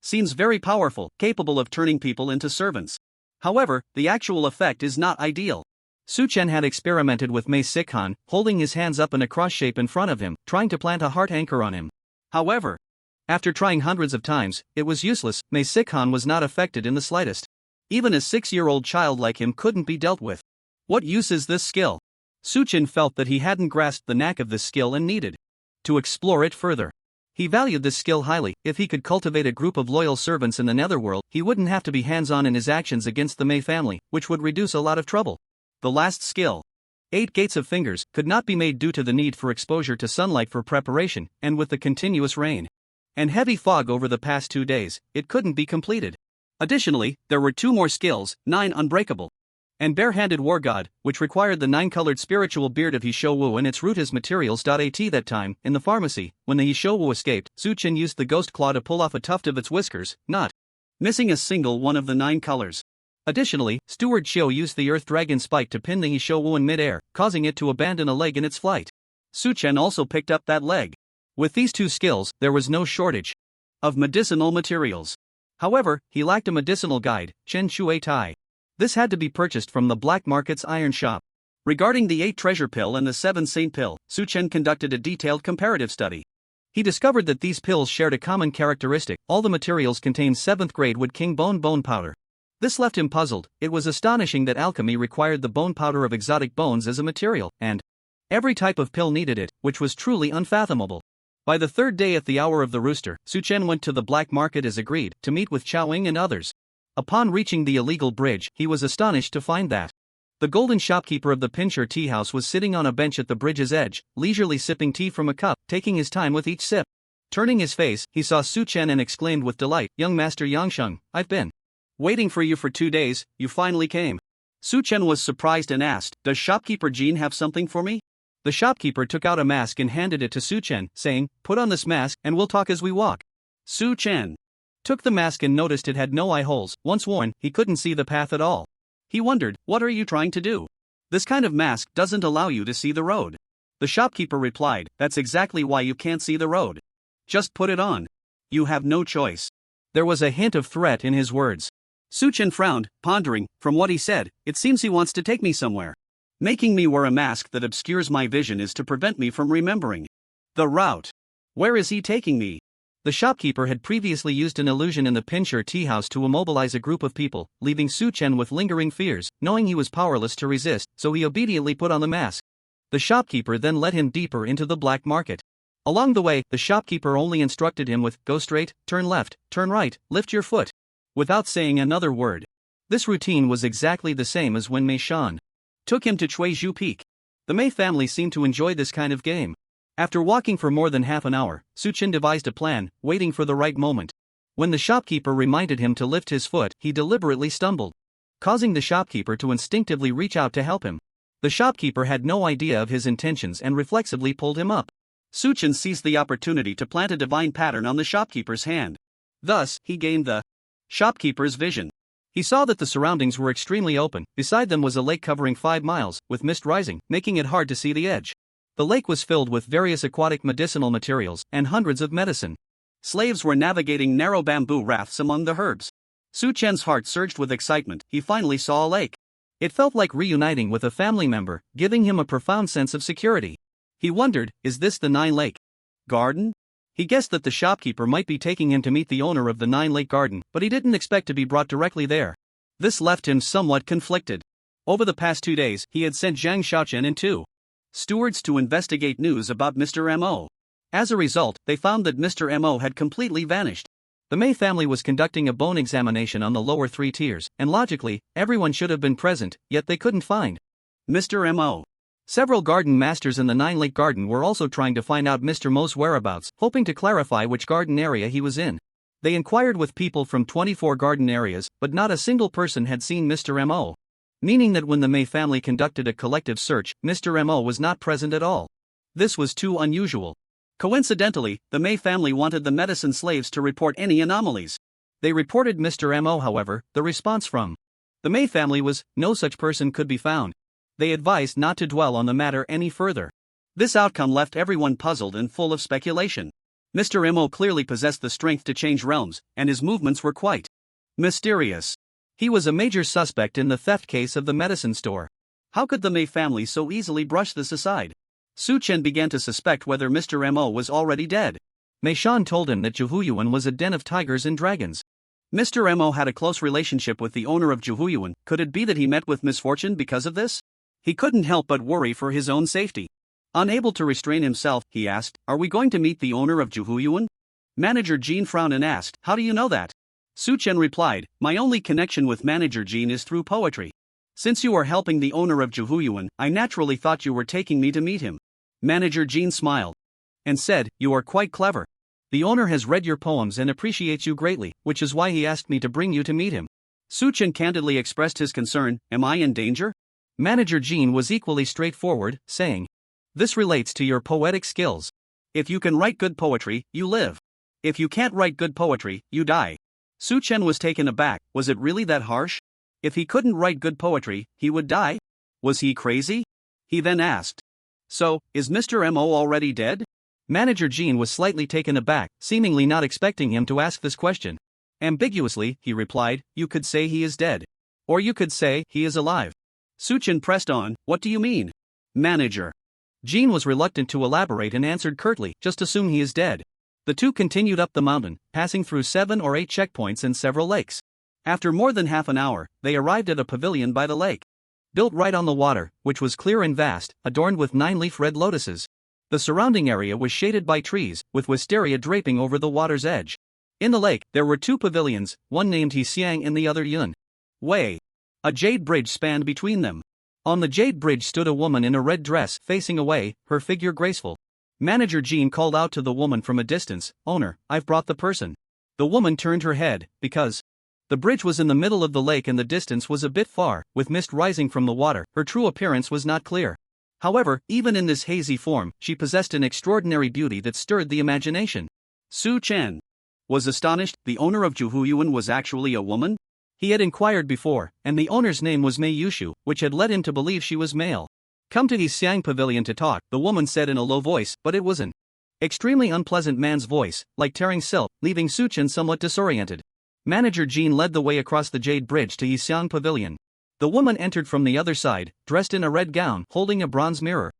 seems very powerful, capable of turning people into servants. However, the actual effect is not ideal. Su Chen had experimented with Mei Sikhan, holding his hands up in a cross shape in front of him, trying to plant a heart anchor on him. However, after trying hundreds of times, it was useless. Mei Sikhan was not affected in the slightest. Even a 6-year-old child like him couldn't be dealt with. What use is this skill? Suchin felt that he hadn't grasped the knack of this skill and needed to explore it further. He valued this skill highly. If he could cultivate a group of loyal servants in the netherworld, he wouldn't have to be hands-on in his actions against the Mei family, which would reduce a lot of trouble. The last skill, 8 Gates of Fingers, could not be made due to the need for exposure to sunlight for preparation, and with the continuous rain and heavy fog over the past 2 days, it couldn't be completed. Additionally, there were 2 more skills, 9 Unbreakable and Bare-Handed War God, which required the 9-colored spiritual beard of Hishowu and its root as materials. At that time, in the pharmacy, when the Hishowu escaped, Suchin used the ghost claw to pull off a tuft of its whiskers, not missing a single one of the 9 colors. Additionally, Steward Shio used the earth dragon spike to pin the Hishowu in mid-air, causing it to abandon a leg in its flight. Suchen also picked up that leg. With these 2 skills, there was no shortage of medicinal materials. However, he lacked a medicinal guide, Chen Shui Tai. This had to be purchased from the black market's iron shop. Regarding the 8 treasure pill and the 7 saint pill, Suchen conducted a detailed comparative study. He discovered that these pills shared a common characteristic: all the materials contained 7th grade wood king bone powder. This left him puzzled. It was astonishing that alchemy required the bone powder of exotic bones as a material, and every type of pill needed it, which was truly unfathomable. By the 3rd day at the hour of the rooster, Suchen went to the black market as agreed, to meet with Chaoing and others. Upon reaching the illegal bridge, he was astonished to find that the golden shopkeeper of the Pincher tea house was sitting on a bench at the bridge's edge, leisurely sipping tea from a cup, taking his time with each sip. Turning his face, he saw Suchen and exclaimed with delight, "Young Master Yangsheng, I've been waiting for you for 2 days, you finally came." Suchen was surprised and asked, "Does shopkeeper Jean have something for me?" The shopkeeper took out a mask and handed it to Suchen, saying, "Put on this mask, and we'll talk as we walk." Suchen took the mask and noticed it had no eye holes. Once worn, he couldn't see the path at all. He wondered, "What are you trying to do? This kind of mask doesn't allow you to see the road." The shopkeeper replied, "That's exactly why you can't see the road. Just put it on. You have no choice." There was a hint of threat in his words. Suchen frowned, pondering. From what he said, it seems he wants to take me somewhere. Making me wear a mask that obscures my vision is to prevent me from remembering the route. Where is he taking me? The shopkeeper had previously used an illusion in the Pincher tea house to immobilize a group of people, leaving Suchen with lingering fears, knowing he was powerless to resist, so he obediently put on the mask. The shopkeeper then led him deeper into the black market. Along the way, the shopkeeper only instructed him with, "Go straight, turn left, turn right, lift your foot," without saying another word. This routine was exactly the same as when Mei Shan took him to Chuizhu Peak. The Mei family seemed to enjoy this kind of game. After walking for more than half an hour, Suchen devised a plan, waiting for the right moment. When the shopkeeper reminded him to lift his foot, he deliberately stumbled, causing the shopkeeper to instinctively reach out to help him. The shopkeeper had no idea of his intentions and reflexively pulled him up. Suchen seized the opportunity to plant a divine pattern on the shopkeeper's hand. Thus, he gained the shopkeeper's vision. He saw that the surroundings were extremely open. Beside them was a lake covering 5 miles, with mist rising, making it hard to see the edge. The lake was filled with various aquatic medicinal materials and hundreds of medicine. Slaves were navigating narrow bamboo rafts among the herbs. Suchen's heart surged with excitement. He finally saw a lake. It felt like reuniting with a family member, giving him a profound sense of security. He wondered, is this the Nine Lake Garden? He guessed that the shopkeeper might be taking him to meet the owner of the Nine Lake Garden, but he didn't expect to be brought directly there. This left him somewhat conflicted. Over the past 2 days, he had sent Zhang Xiaochen and 2 stewards to investigate news about Mr. M.O. As a result, they found that Mr. M.O. had completely vanished. The Mei family was conducting a bone examination on the lower 3 tiers, and logically, everyone should have been present, yet they couldn't find Mr. M.O. Several garden masters in the Nine Lake Garden were also trying to find out Mr. Mo's whereabouts, hoping to clarify which garden area he was in. They inquired with people from 24 garden areas, but not a single person had seen Mr. M.O. Meaning that when the Mei family conducted a collective search, Mr. M.O. was not present at all. This was too unusual. Coincidentally, the Mei family wanted the medicine slaves to report any anomalies. They reported Mr. M.O. However, the response from the Mei family was, no such person could be found. They advised not to dwell on the matter any further. This outcome left everyone puzzled and full of speculation. Mr. M.O. clearly possessed the strength to change realms, and his movements were quite mysterious. He was a major suspect in the theft case of the medicine store. How could the Mei family so easily brush this aside? Suchen began to suspect whether Mr. M.O. was already dead. Mei Shan told him that Yuan was a den of tigers and dragons. Mr. Mo had a close relationship with the owner of Yuan. Could it be that he met with misfortune because of this? He couldn't help but worry for his own safety. Unable to restrain himself, he asked, "Are we going to meet the owner of Yuan?" Manager Jean frowned and asked, "How do you know that?" Su Chen replied, "My only connection with Manager Jean is through poetry. Since you are helping the owner of Yuan, I naturally thought you were taking me to meet him." Manager Jean smiled and said, "You are quite clever. The owner has read your poems and appreciates you greatly, which is why he asked me to bring you to meet him." Su Chen candidly expressed his concern, "Am I in danger?" Manager Jean was equally straightforward, saying, "This relates to your poetic skills. If you can write good poetry, you live. If you can't write good poetry, you die." Su Chen was taken aback. Was it really that harsh? If he couldn't write good poetry, he would die? Was he crazy? He then asked, "So, is Mr. Mo already dead?" Manager Jean was slightly taken aback, seemingly not expecting him to ask this question. Ambiguously, he replied, "You could say he is dead. Or you could say he is alive." Su Chen pressed on, "What do you mean?" "Manager." Jean was reluctant to elaborate and answered curtly, "Just assume he is dead." The two continued up the mountain, passing through 7 or 8 checkpoints and several lakes. After more than half an hour, they arrived at a pavilion by the lake. Built right on the water, which was clear and vast, adorned with 9-leaf red lotuses. The surrounding area was shaded by trees, with wisteria draping over the water's edge. In the lake, there were 2 pavilions, one named Xiang and the other Yuan. Wei. A jade bridge spanned between them. On the jade bridge stood a woman in a red dress, facing away, her figure graceful. Manager Jean called out to the woman from a distance, "Owner, I've brought the person." The woman turned her head, because the bridge was in the middle of the lake and the distance was a bit far, with mist rising from the water. Her true appearance was not clear. However, even in this hazy form, she possessed an extraordinary beauty that stirred the imagination. Su Chen was astonished. The owner of Yuan was actually a woman? He had inquired before, and the owner's name was Mei Yushu, which had led him to believe she was male. "Come to Xiang Pavilion to talk," the woman said in a low voice, but it was an extremely unpleasant man's voice, like tearing silk, leaving Su Chen somewhat disoriented. Manager Jean led the way across the jade bridge to Xiang Pavilion. The woman entered from the other side, dressed in a red gown, holding a bronze mirror.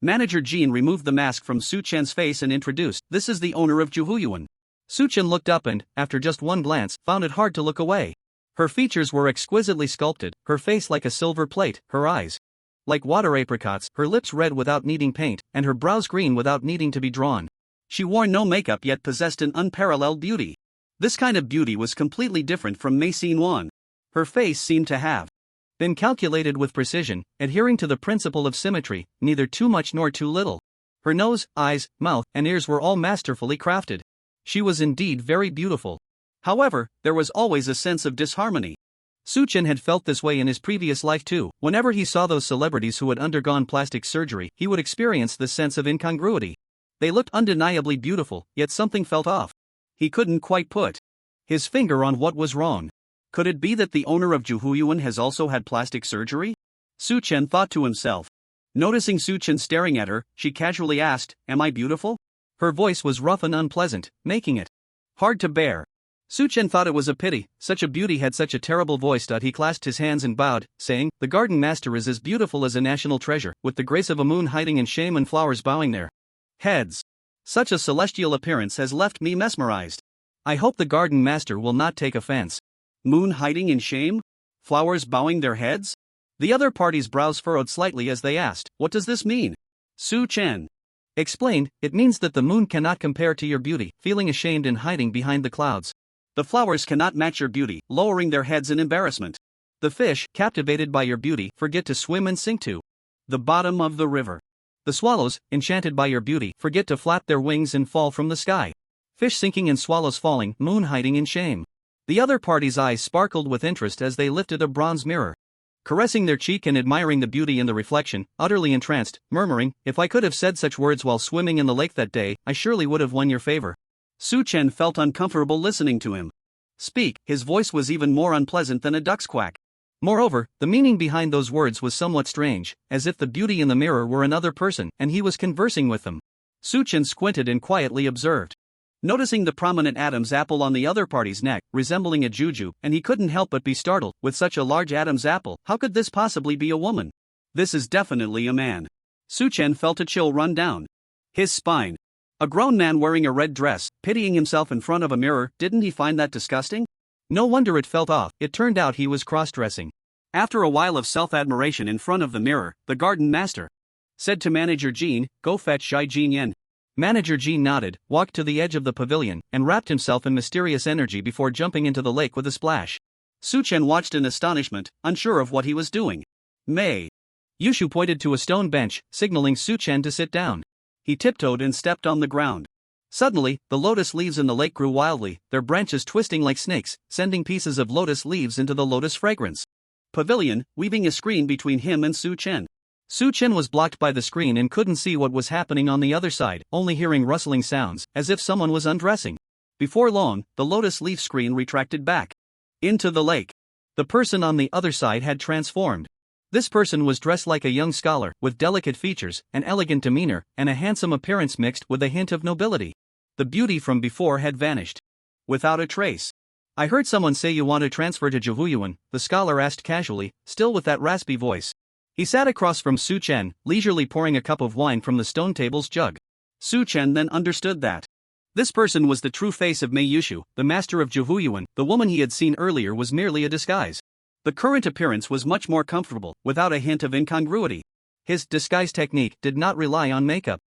Manager Jean removed the mask from Su Chen's face and introduced, "This is the owner of Yuan." Su Chen looked up and, after just one glance, found it hard to look away. Her features were exquisitely sculpted, her face like a silver plate, her eyes like water apricots, her lips red without needing paint, and her brows green without needing to be drawn. She wore no makeup yet possessed an unparalleled beauty. This kind of beauty was completely different from Mei Yuan. Her face seemed to have been calculated with precision, adhering to the principle of symmetry, neither too much nor too little. Her nose, eyes, mouth, and ears were all masterfully crafted. She was indeed very beautiful. However, there was always a sense of disharmony. Su Chen had felt this way in his previous life too. Whenever he saw those celebrities who had undergone plastic surgery, he would experience this sense of incongruity. They looked undeniably beautiful, yet something felt off. He couldn't quite put his finger on what was wrong. Could it be that the owner of Yuan has also had plastic surgery? Su Chen thought to himself. Noticing Su Chen staring at her, she casually asked, "Am I beautiful?" Her voice was rough and unpleasant, making it hard to bear. Su Chen thought it was a pity, such a beauty had such a terrible voice. He clasped his hands and bowed, saying, "The garden master is as beautiful as a national treasure, with the grace of a moon hiding in shame and flowers bowing their heads. Such a celestial appearance has left me mesmerized. I hope the garden master will not take offense." Moon hiding in shame? Flowers bowing their heads? The other party's brows furrowed slightly as they asked, "What does this mean?" Su Chen explained, "It means that the moon cannot compare to your beauty, feeling ashamed and hiding behind the clouds. The flowers cannot match your beauty, lowering their heads in embarrassment. The fish, captivated by your beauty, forget to swim and sink to the bottom of the river. The swallows, enchanted by your beauty, forget to flap their wings and fall from the sky. Fish sinking and swallows falling, moon hiding in shame." The other party's eyes sparkled with interest as they lifted a bronze mirror, caressing their cheek and admiring the beauty in the reflection, utterly entranced, murmuring, "If I could have said such words while swimming in the lake that day, I surely would have won your favor." Su Chen felt uncomfortable listening to him speak. His voice was even more unpleasant than a duck's quack. Moreover, the meaning behind those words was somewhat strange, as if the beauty in the mirror were another person and he was conversing with them. Su Chen squinted and quietly observed, noticing the prominent Adam's apple on the other party's neck, resembling a juju, and he couldn't help but be startled. With such a large Adam's apple, how could this possibly be a woman? This is definitely a man. Su Chen felt a chill run down his spine. A grown man wearing a red dress, pitying himself in front of a mirror, didn't he find that disgusting? No wonder it felt off, it turned out he was cross-dressing. After a while of self-admiration in front of the mirror, the garden master said to Manager Jean, "Go fetch Shai Jin Yen." Manager Jean nodded, walked to the edge of the pavilion, and wrapped himself in mysterious energy before jumping into the lake with a splash. Su Chen watched in astonishment, unsure of what he was doing. May. Yushu pointed to a stone bench, signaling Su Chen to sit down. He tiptoed and stepped on the ground. Suddenly, the lotus leaves in the lake grew wildly, their branches twisting like snakes, sending pieces of lotus leaves into the lotus fragrance. Pavilion, weaving a screen between him and Su Chen. Su Chen was blocked by the screen and couldn't see what was happening on the other side, only hearing rustling sounds, as if someone was undressing. Before long, the lotus leaf screen retracted back into the lake. The person on the other side had transformed. This person was dressed like a young scholar, with delicate features, an elegant demeanor, and a handsome appearance mixed with a hint of nobility. The beauty from before had vanished without a trace. "I heard someone say you want to transfer to Yuan," the scholar asked casually, still with that raspy voice. He sat across from Su Chen, leisurely pouring a cup of wine from the stone table's jug. Su Chen then understood that this person was the true face of Mei Yushu, the master of Yuan. The woman he had seen earlier was merely a disguise. The current appearance was much more comfortable, without a hint of incongruity. His disguise technique did not rely on makeup,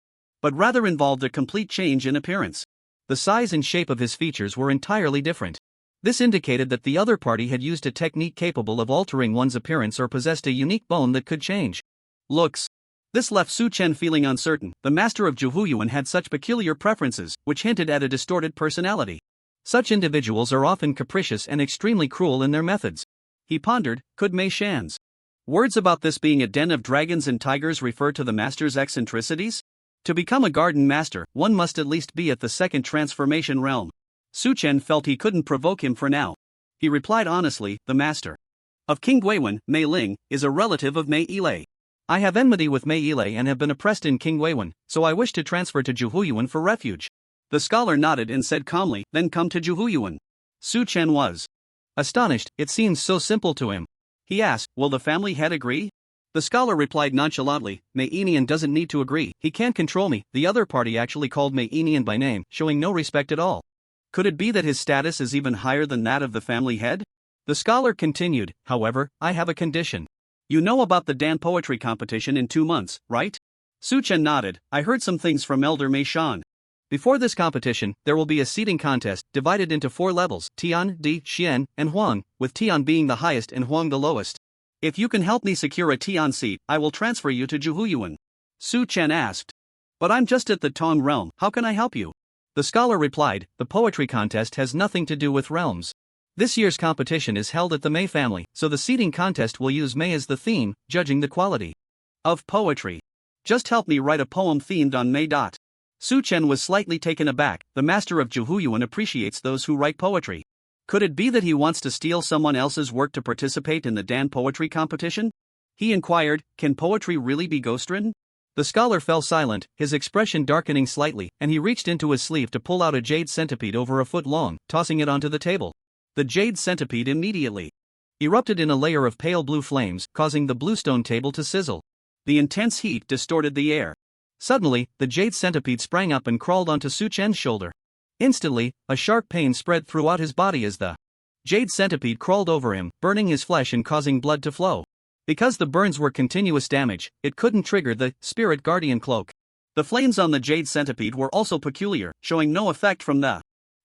but rather involved a complete change in appearance. The size and shape of his features were entirely different. This indicated that the other party had used a technique capable of altering one's appearance or possessed a unique bone that could change looks. This left Su Chen feeling uncertain. The master of Yuan had such peculiar preferences, which hinted at a distorted personality. Such individuals are often capricious and extremely cruel in their methods. He pondered, could Mei Shan's words about this being a den of dragons and tigers refer to the master's eccentricities? To become a garden master, one must at least be at the second transformation realm. Su Chen felt he couldn't provoke him for now. He replied honestly, "The master of King Guiwen, Mei Ling, is a relative of Mei Ile. I have enmity with Mei Ile and have been oppressed in King Guiwen, so I wish to transfer to Yuan for refuge." The scholar nodded and said calmly, "Then come to Yuan." Su Chen was astonished, it seemed so simple to him. He asked, "Will the family head agree?" The scholar replied nonchalantly, "Mei Inian doesn't need to agree, he can't control me." The other party actually called Mei Inian by name, showing no respect at all. Could it be that his status is even higher than that of the family head? The scholar continued, "However, I have a condition. You know about the Dan poetry competition in 2 months, right?" Su Chen nodded. "I heard some things from Elder Mei Shan. Before this competition, there will be a seeding contest, divided into 4 levels, Tian, Di, Xian, and Huang, with Tian being the highest and Huang the lowest. If you can help me secure a Tian seat, I will transfer you to Yuan." Su Chen asked, "But I'm just at the Tong realm, how can I help you?" The scholar replied, "The poetry contest has nothing to do with realms. This year's competition is held at the Mei family, so the seeding contest will use Mei as the theme, judging the quality of poetry. Just help me write a poem themed on Mei. Su Chen was slightly taken aback. The master of Yuan appreciates those who write poetry. Could it be that he wants to steal someone else's work to participate in the Dan poetry competition? He inquired, "Can poetry really be ghost-written?" The scholar fell silent, his expression darkening slightly, and he reached into his sleeve to pull out a jade centipede over a foot long, tossing it onto the table. The jade centipede immediately erupted in a layer of pale blue flames, causing the bluestone table to sizzle. The intense heat distorted the air. Suddenly, the jade centipede sprang up and crawled onto Su Chen's shoulder. Instantly, a sharp pain spread throughout his body as the jade centipede crawled over him, burning his flesh and causing blood to flow. Because the burns were continuous damage, it couldn't trigger the spirit guardian cloak. The flames on the jade centipede were also peculiar, showing no effect from the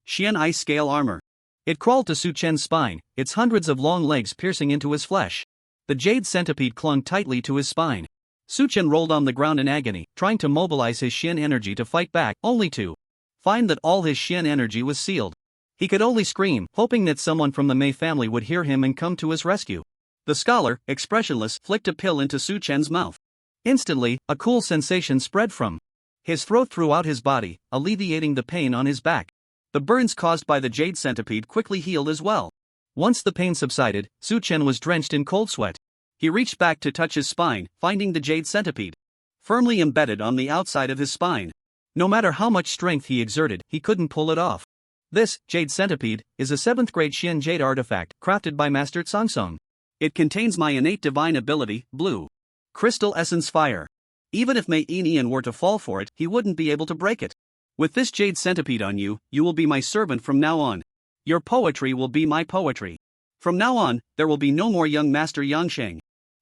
Xian ice scale armor. It crawled to Su Chen's spine, its hundreds of long legs piercing into his flesh. The jade centipede clung tightly to his spine. Su Chen rolled on the ground in agony, trying to mobilize his Xian energy to fight back, only to find that all his Xian energy was sealed. He could only scream, hoping that someone from the Mei family would hear him and come to his rescue. The scholar, expressionless, flicked a pill into Su Chen's mouth. Instantly, a cool sensation spread from his throat throughout his body, alleviating the pain on his back. The burns caused by the jade centipede quickly healed as well. Once the pain subsided, Su Chen was drenched in cold sweat. He reached back to touch his spine, finding the jade centipede firmly embedded on the outside of his spine. No matter how much strength he exerted, he couldn't pull it off. This jade centipede is a 7th grade Xian jade artifact crafted by Master Tsang. It contains my innate divine ability, Blue Crystal Essence Fire. Even if Mei Inian were to fall for it, he wouldn't be able to break it. With this jade centipede on you, you will be my servant from now on. Your poetry will be my poetry. From now on, there will be no more young master Yangsheng.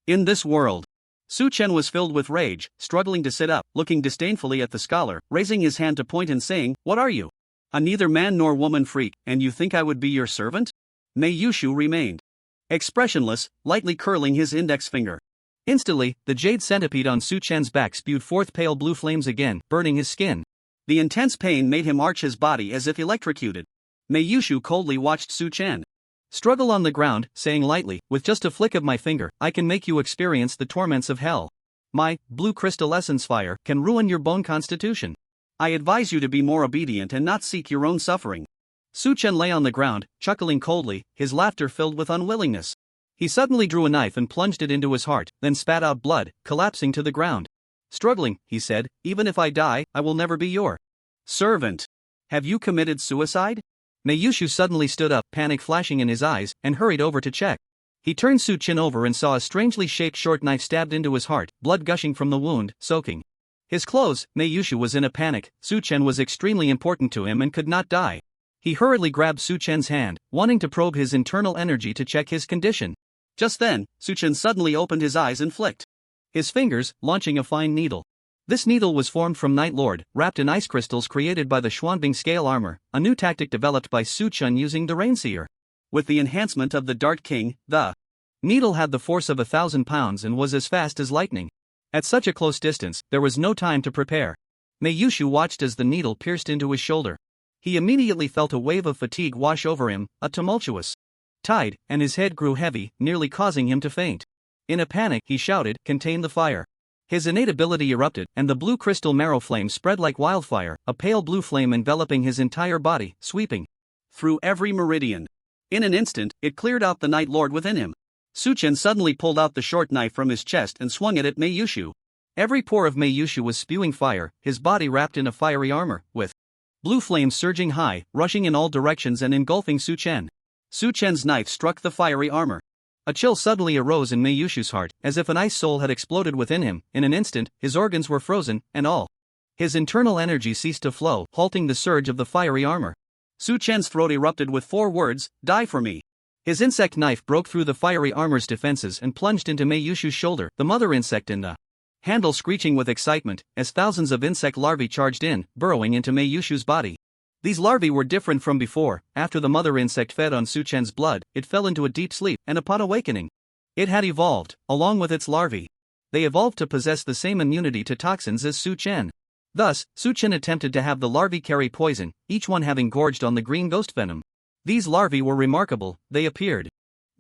In this world. Su Chen was filled with rage, struggling to sit up, looking disdainfully at the scholar, raising his hand to point and saying, "What are you? A neither man nor woman freak, and you think I would be your servant?" Mei Yushu remained expressionless, lightly curling his index finger. Instantly, the jade centipede on Su Chen's back spewed forth pale blue flames again, burning his skin. The intense pain made him arch his body as if electrocuted. Mei Yushu coldly watched Su Chen struggle on the ground, saying lightly, "With just a flick of my finger, I can make you experience the torments of hell. My blue crystal essence fire can ruin your bone constitution. I advise you to be more obedient and not seek your own suffering." Su Chen lay on the ground, chuckling coldly, his laughter filled with unwillingness. He suddenly drew a knife and plunged it into his heart, then spat out blood, collapsing to the ground. Struggling, he said, "Even if I die, I will never be your servant. Have you committed suicide?" Mei Yushu suddenly stood up, panic flashing in his eyes, and hurried over to check. He turned Su Chen over and saw a strangely shaped short knife stabbed into his heart, blood gushing from the wound, soaking his clothes. Mei Yushu was in a panic. Su Chen was extremely important to him and could not die. He hurriedly grabbed Su Chen's hand, wanting to probe his internal energy to check his condition. Just then, Su Chen suddenly opened his eyes and flicked his fingers, launching a fine needle. This needle was formed from Night Lord, wrapped in ice crystals created by the Xuanbing scale armor, a new tactic developed by Su Chen using the Rainseer. With the enhancement of the Dart King, the needle had the force of 1,000 pounds and was as fast as lightning. At such a close distance, there was no time to prepare. Mei Yushu watched as the needle pierced into his shoulder. He immediately felt a wave of fatigue wash over him, a tumultuous tide, and his head grew heavy, nearly causing him to faint. In a panic, he shouted, "Contain the fire." His innate ability erupted, and the blue crystal marrow flame spread like wildfire, a pale blue flame enveloping his entire body, sweeping through every meridian. In an instant, it cleared out the Night Lord within him. Su Chen suddenly pulled out the short knife from his chest and swung it at Mei Yushu. Every pore of Mei Yushu was spewing fire, his body wrapped in a fiery armor, with blue flames surging high, rushing in all directions and engulfing Su Chen. Su Chen's knife struck the fiery armor. A chill suddenly arose in Mei Yushu's heart, as if an ice soul had exploded within him. In an instant, his organs were frozen, and all his internal energy ceased to flow, halting the surge of the fiery armor. Su Chen's throat erupted with 4 words, "Die for me." His insect knife broke through the fiery armor's defenses and plunged into Mei Yushu's shoulder, the mother insect in the handle screeching with excitement, as thousands of insect larvae charged in, burrowing into Mei Yushu's body. These larvae were different from before. After the mother insect fed on Su Chen's blood, it fell into a deep sleep, and upon awakening, it had evolved, along with its larvae. They evolved to possess the same immunity to toxins as Su Chen. Thus, Su Chen attempted to have the larvae carry poison, each one having gorged on the green ghost venom. These larvae were remarkable. They appeared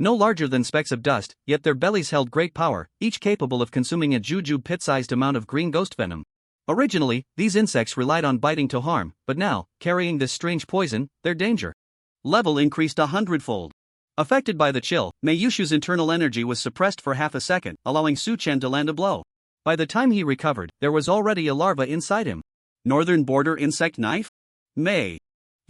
no larger than specks of dust, yet their bellies held great power, each capable of consuming a jujube pit-sized amount of green ghost venom. Originally, these insects relied on biting to harm, but now, carrying this strange poison, their danger level increased 100-fold. Affected by the chill, Mei Yushu's internal energy was suppressed for half a second, allowing Su Chen to land a blow. By the time he recovered, there was already a larva inside him. Northern border insect knife? Mei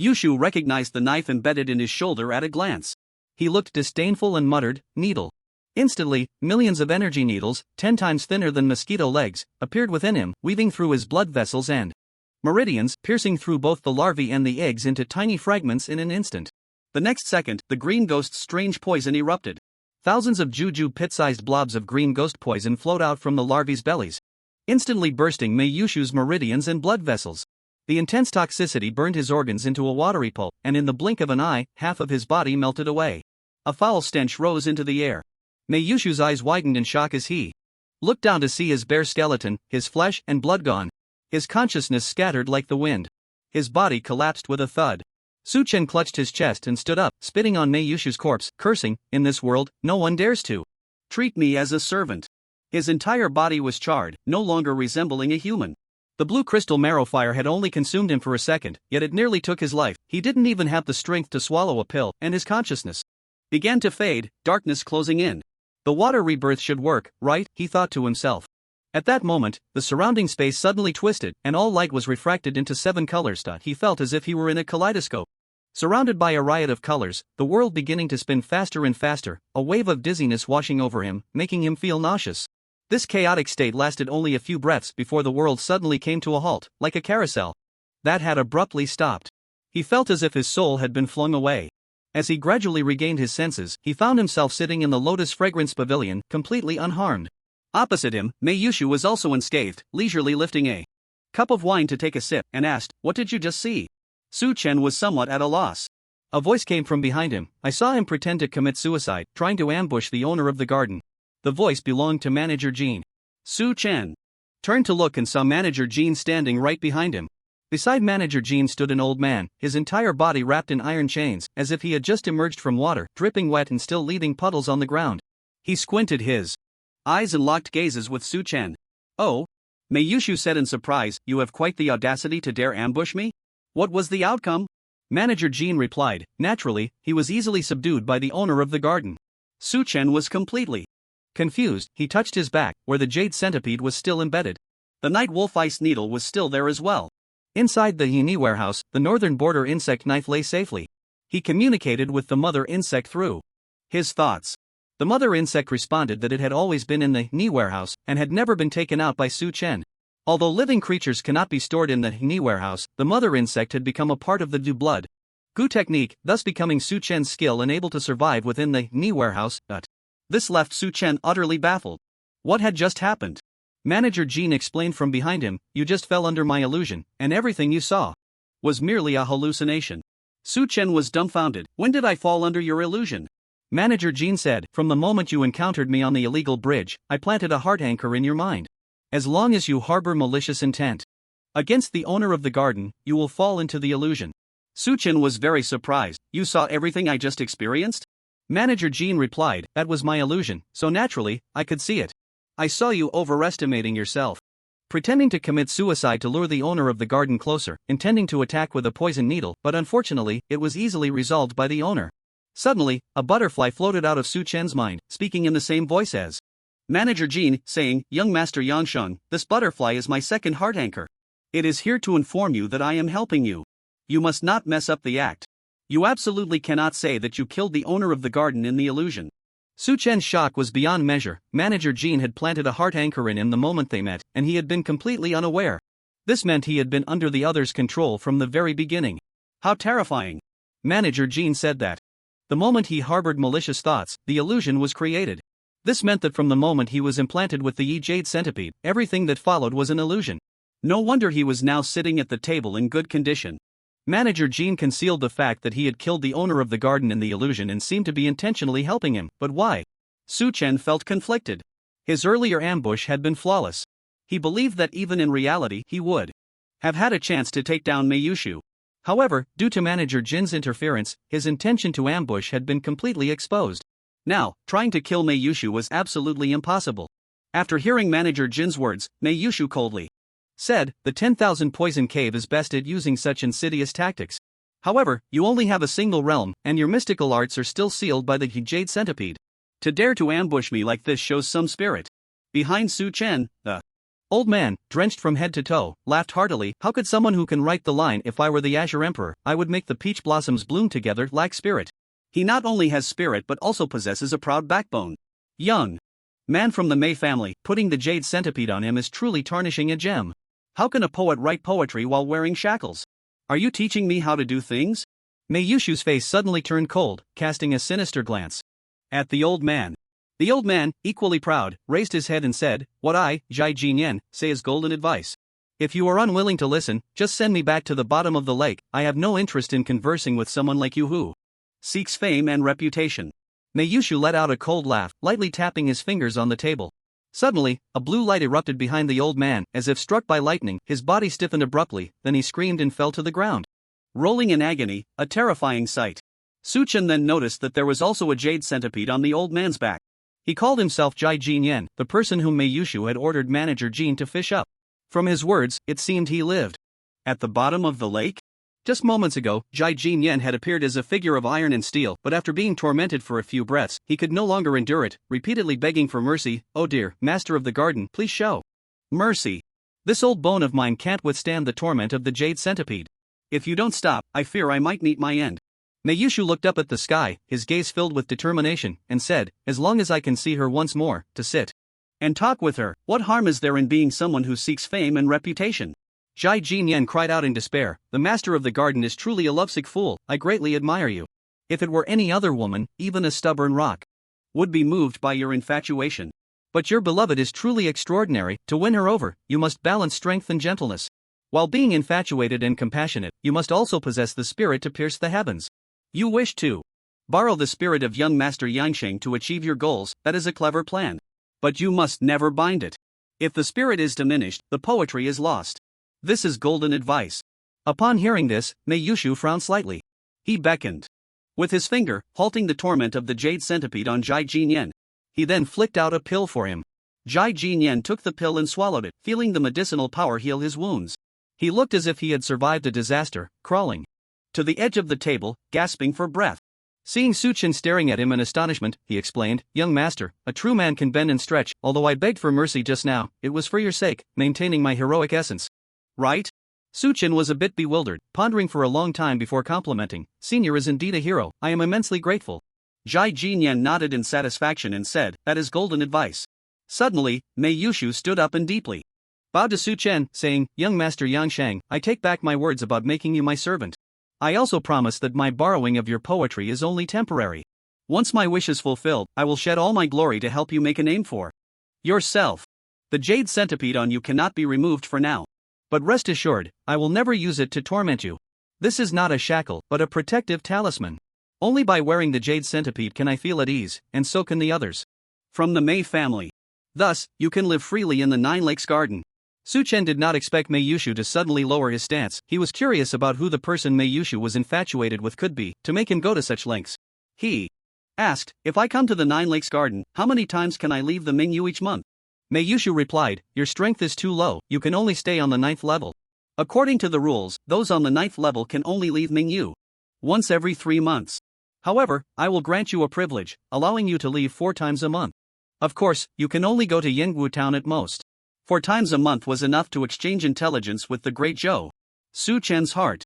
Yushu recognized the knife embedded in his shoulder at a glance. He looked disdainful and muttered, "Needle." Instantly, millions of energy needles, 10 times thinner than mosquito legs, appeared within him, weaving through his blood vessels and meridians, piercing through both the larvae and the eggs into tiny fragments in an instant. The next second, the green ghost's strange poison erupted. Thousands of jujube pit-sized blobs of green ghost poison flowed out from the larvae's bellies, instantly bursting Mei Yushu's meridians and blood vessels. The intense toxicity burned his organs into a watery pulp, and in the blink of an eye, half of his body melted away. A foul stench rose into the air. Mei Yushu's eyes widened in shock as he looked down to see his bare skeleton, his flesh and blood gone. His consciousness scattered like the wind. His body collapsed with a thud. Su Chen clutched his chest and stood up, spitting on Mei Yushu's corpse, cursing, "In this world, no one dares to treat me as a servant." His entire body was charred, no longer resembling a human. The blue crystal marrow fire had only consumed him for a second, yet it nearly took his life. He didn't even have the strength to swallow a pill, and his consciousness began to fade, darkness closing in. The water rebirth should work, right? He thought to himself. At that moment, the surrounding space suddenly twisted, and all light was refracted into 7 colors. He felt as if he were in a kaleidoscope. Surrounded by a riot of colors, the world beginning to spin faster and faster, a wave of dizziness washing over him, making him feel nauseous. This chaotic state lasted only a few breaths before the world suddenly came to a halt, like a carousel that had abruptly stopped. He felt as if his soul had been flung away. As he gradually regained his senses, he found himself sitting in the lotus fragrance pavilion, completely unharmed. Opposite him, Mayushu was also unscathed, leisurely lifting a cup of wine to take a sip, and asked, "What did you just see?" Su Chen was somewhat at a loss. A voice came from behind him. "I saw him pretend to commit suicide, trying to ambush the owner of the garden." The voice belonged to Manager Jean. Su Chen turned to look and saw Manager Jean standing right behind him. Beside Manager Jean stood an old man, his entire body wrapped in iron chains, as if he had just emerged from water, dripping wet and still leaving puddles on the ground. He squinted his eyes and locked gazes with Su Chen. "Oh?" Mayushu said in surprise, "You have quite the audacity to dare ambush me? What was the outcome?" Manager Jean replied, "Naturally, he was easily subdued by the owner of the garden." Su Chen was completely confused. He touched his back, where the jade centipede was still embedded. The night wolf ice needle was still there as well. Inside the Yini warehouse, the northern border insect knife lay safely. He communicated with the mother insect through his thoughts. The mother insect responded that it had always been in the Yini warehouse and had never been taken out by Su Chen. Although living creatures cannot be stored in the Yini warehouse, the mother insect had become a part of the Du blood Gu technique, thus becoming Su Chen's skill and able to survive within the Yini warehouse. This left Su Chen utterly baffled. What had just happened? Manager Jean explained from behind him, "You just fell under my illusion, and everything you saw was merely a hallucination." Su Chen was dumbfounded. "When did I fall under your illusion?" Manager Jean said, "From the moment you encountered me on the illegal bridge, I planted a heart anchor in your mind. As long as you harbor malicious intent against the owner of the garden, you will fall into the illusion." Su Chen was very surprised. "You saw everything I just experienced?" Manager Jean replied, "That was my illusion, so naturally, I could see it. I saw you overestimating yourself, pretending to commit suicide to lure the owner of the garden closer, intending to attack with a poison needle, but unfortunately, it was easily resolved by the owner." Suddenly, a butterfly floated out of Su Chen's mind, speaking in the same voice as Manager Jean, saying, "Young Master Yangsheng, this butterfly is my second heart anchor. It is here to inform you that I am helping you. You must not mess up the act. You absolutely cannot say that you killed the owner of the garden in the illusion." Su Chen's shock was beyond measure. Manager Jean had planted a heart anchor in him the moment they met, and he had been completely unaware. This meant he had been under the other's control from the very beginning. How terrifying! Manager Jean said that the moment he harbored malicious thoughts, the illusion was created. This meant that from the moment he was implanted with the Yi Jade centipede, everything that followed was an illusion. No wonder he was now sitting at the table in good condition. Manager Jean concealed the fact that he had killed the owner of the garden in the illusion and seemed to be intentionally helping him, but why? Su Chen felt conflicted. His earlier ambush had been flawless. He believed that even in reality he would have had a chance to take down Mayushu. However, due to Manager Jin's interference, his intention to ambush had been completely exposed. Now, trying to kill Mayushu was absolutely impossible. After hearing Manager Jin's words, Mayushu coldly said, "The 10,000 poison cave is best at using such insidious tactics. However, you only have a single realm, and your mystical arts are still sealed by the Jade centipede. To dare to ambush me like this shows some spirit." Behind Su Chen, the old man, drenched from head to toe, laughed heartily. "How could someone who can write the line, 'If I were the Azure Emperor, I would make the peach blossoms bloom together,' lack spirit? He not only has spirit but also possesses a proud backbone. Young man from the Mei family, putting the Jade centipede on him is truly tarnishing a gem. How can a poet write poetry while wearing shackles? Are you teaching me how to do things?" Mayushu's face suddenly turned cold, casting a sinister glance at the old man. The old man, equally proud, raised his head and said, "What I, Jai Jinyan, say is golden advice. If you are unwilling to listen, just send me back to the bottom of the lake. I have no interest in conversing with someone like you who seeks fame and reputation." Mayushu let out a cold laugh, lightly tapping his fingers on the table. Suddenly, a blue light erupted behind the old man, as if struck by lightning. His body stiffened abruptly, then he screamed and fell to the ground, rolling in agony, a terrifying sight. Su Chen then noticed that there was also a jade centipede on the old man's back. He called himself Jai Jinyan, the person whom Mayushu had ordered Manager Jean to fish up. From his words, it seemed he lived at the bottom of the lake. Just moments ago, Jai Jinyan had appeared as a figure of iron and steel, but after being tormented for a few breaths, he could no longer endure it, repeatedly begging for mercy. "Oh dear, master of the garden, please show mercy. This old bone of mine can't withstand the torment of the jade centipede. If you don't stop, I fear I might meet my end." Mayushu looked up at the sky, his gaze filled with determination, and said, "As long as I can see her once more, to sit and talk with her, what harm is there in being someone who seeks fame and reputation? Jai Jinyan cried out in despair, the master of the garden is truly a lovesick fool, I greatly admire you. If it were any other woman, even a stubborn rock would be moved by your infatuation. But your beloved is truly extraordinary, to win her over, you must balance strength and gentleness. While being infatuated and compassionate, you must also possess the spirit to pierce the heavens. You wish to borrow the spirit of young Master Yansheng to achieve your goals, that is a clever plan. But you must never bind it. If the spirit is diminished, the poetry is lost. This is golden advice. Upon hearing this, Mei Yushu frowned slightly. He beckoned with his finger, halting the torment of the jade centipede on Jai Jinyan. He then flicked out a pill for him. Jai Jinyan took the pill and swallowed it, feeling the medicinal power heal his wounds. He looked as if he had survived a disaster, crawling to the edge of the table, gasping for breath. Seeing Suchen staring at him in astonishment, he explained, young master, a true man can bend and stretch, although I begged for mercy just now, it was for your sake, maintaining my heroic essence. Right? Suchen was a bit bewildered, pondering for a long time before complimenting, Senior is indeed a hero, I am immensely grateful. Jai Jinyan nodded in satisfaction and said, that is golden advice. Suddenly, Mei Yushu stood up and deeply bowed to Suchen, saying, young master Yansheng, I take back my words about making you my servant. I also promise that my borrowing of your poetry is only temporary. Once my wish is fulfilled, I will shed all my glory to help you make a name for yourself. The jade centipede on you cannot be removed for now. But rest assured, I will never use it to torment you. This is not a shackle, but a protective talisman. Only by wearing the jade centipede can I feel at ease, and so can the others. From the Mei family. Thus, you can live freely in the Nine Lakes Garden. Suchen did not expect Mei Yushu to suddenly lower his stance. He was curious about who the person Mei Yushu was infatuated with could be, to make him go to such lengths. He asked, if I come to the Nine Lakes Garden, how many times can I leave the Mingyu each month? Mei Yushu replied, your strength is too low, you can only stay on the 9th level. According to the rules, those on the 9th level can only leave Mingyu once every 3 months. However, I will grant you a privilege, allowing you to leave 4 times a month. Of course, you can only go to Yingwu town at most. 4 times a month was enough to exchange intelligence with the great Zhou. Su Chen's heart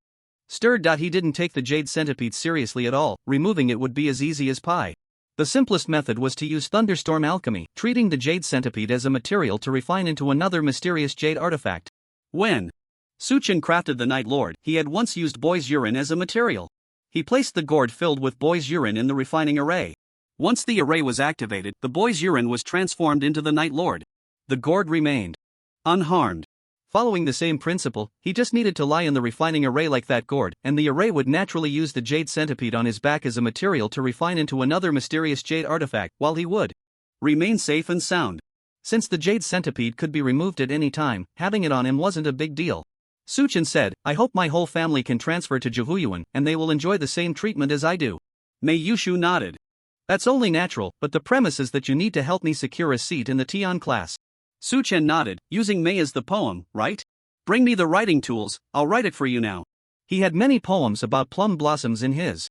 stirred. He didn't take the jade centipede seriously at all, removing it would be as easy as pie. The simplest method was to use thunderstorm alchemy, treating the jade centipede as a material to refine into another mysterious jade artifact. When Su Chen crafted the Night Lord, he had once used boy's urine as a material. He placed the gourd filled with boy's urine in the refining array. Once the array was activated, the boy's urine was transformed into the Night Lord. The gourd remained unharmed. Following the same principle, he just needed to lie in the refining array like that gourd, and the array would naturally use the jade centipede on his back as a material to refine into another mysterious jade artifact, while he would remain safe and sound. Since the jade centipede could be removed at any time, having it on him wasn't a big deal. Su Chen said, I hope my whole family can transfer to Yuan, and they will enjoy the same treatment as I do. Mei Yushu nodded. That's only natural, but the premise is that you need to help me secure a seat in the Tian class. Su Chen nodded, using Mei as the poem, right? Bring me the writing tools, I'll write it for you now. He had many poems about plum blossoms in his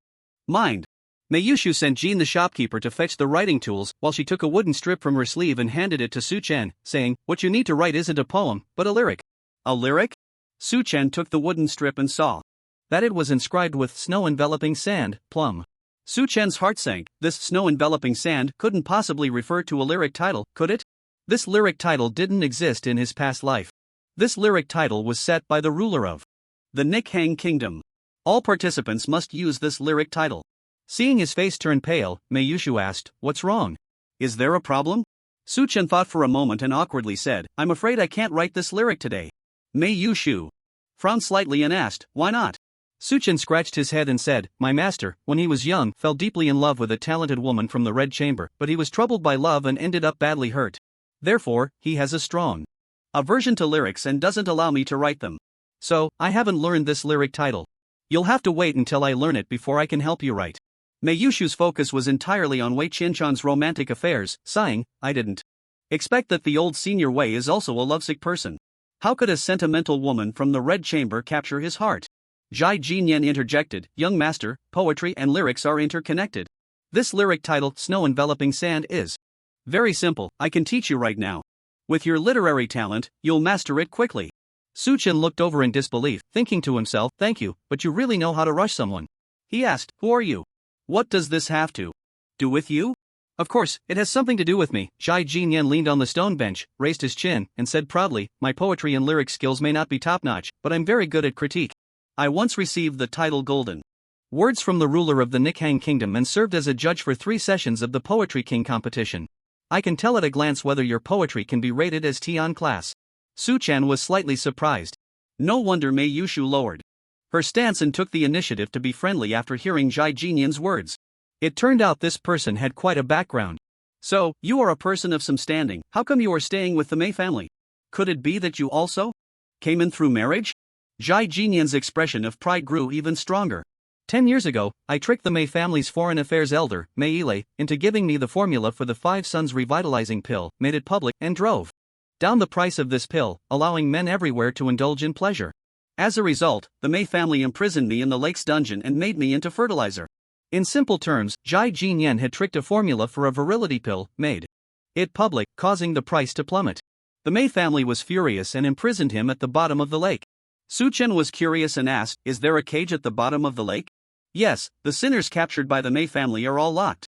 mind. Mei Yushu sent Jean the shopkeeper to fetch the writing tools, while she took a wooden strip from her sleeve and handed it to Su Chen, saying, what you need to write isn't a poem, but a lyric. A lyric? Su Chen took the wooden strip and saw that it was inscribed with snow-enveloping sand, plum. Su Chen's heart sank. This snow-enveloping sand couldn't possibly refer to a lyric title, could it? This lyric title didn't exist in his past life. This lyric title was set by the ruler of the Nikhang Kingdom. All participants must use this lyric title. Seeing his face turn pale, Mei Yushu asked, what's wrong? Is there a problem? Su Chen thought for a moment and awkwardly said, I'm afraid I can't write this lyric today. Mei Yushu frowned slightly and asked, why not? Su Chen scratched his head and said, my master, when he was young, fell deeply in love with a talented woman from the Red Chamber, but he was troubled by love and ended up badly hurt. Therefore, he has a strong aversion to lyrics and doesn't allow me to write them. So, I haven't learned this lyric title. You'll have to wait until I learn it before I can help you write. Mei Yushu's focus was entirely on Wei Qianshan's romantic affairs, sighing, I didn't expect that the old senior Wei is also a lovesick person. How could a sentimental woman from the Red Chamber capture his heart? Jai Jinyan interjected, young master, poetry and lyrics are interconnected. This lyric title, Snow-Enveloping Sand, is very simple, I can teach you right now. With your literary talent, you'll master it quickly. Su Chen looked over in disbelief, thinking to himself, thank you, but you really know how to rush someone. He asked, who are you? What does this have to do with you? Of course, it has something to do with me. Zhai Jinyan leaned on the stone bench, raised his chin, and said proudly, my poetry and lyric skills may not be top-notch, but I'm very good at critique. I once received the title Golden Words from the ruler of the Nikhang Kingdom and served as a judge for 3 sessions of the Poetry King competition. I can tell at a glance whether your poetry can be rated as Tian class. Su-chan was slightly surprised. No wonder Mei Yushu lowered her stance and took the initiative to be friendly after hearing Zhai Jinyan's words. It turned out this person had quite a background. So, you are a person of some standing, how come you are staying with the Mei family? Could it be that you also came in through marriage? Zhai Jinyan's expression of pride grew even stronger. 10 years ago, I tricked the Mei family's foreign affairs elder, Mei Ile, into giving me the formula for the 5 Sons revitalizing pill, made it public, and drove down the price of this pill, allowing men everywhere to indulge in pleasure. As a result, the Mei family imprisoned me in the lake's dungeon and made me into fertilizer. In simple terms, Zhai Jinyan had tricked a formula for a virility pill, made it public, causing the price to plummet. The Mei family was furious and imprisoned him at the bottom of the lake. Su-chen was curious and asked, is there a cage at the bottom of the lake? Yes, the sinners captured by the Mei family are all locked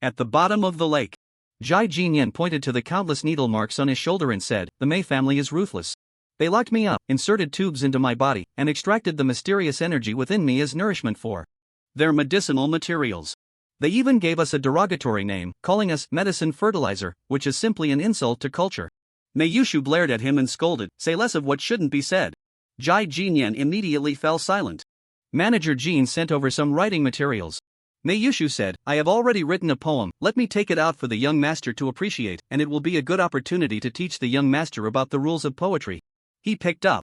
at the bottom of the lake. Zhai Jinyan pointed to the countless needle marks on his shoulder and said, the Mei family is ruthless. They locked me up, inserted tubes into my body, and extracted the mysterious energy within me as nourishment for their medicinal materials. They even gave us a derogatory name, calling us medicine fertilizer, which is simply an insult to culture. Mei Yushu blared at him and scolded, say less of what shouldn't be said. Zhai Jinyan immediately fell silent. Manager Jean sent over some writing materials. Mei Yushu said, I have already written a poem, let me take it out for the young master to appreciate, and it will be a good opportunity to teach the young master about the rules of poetry. He picked up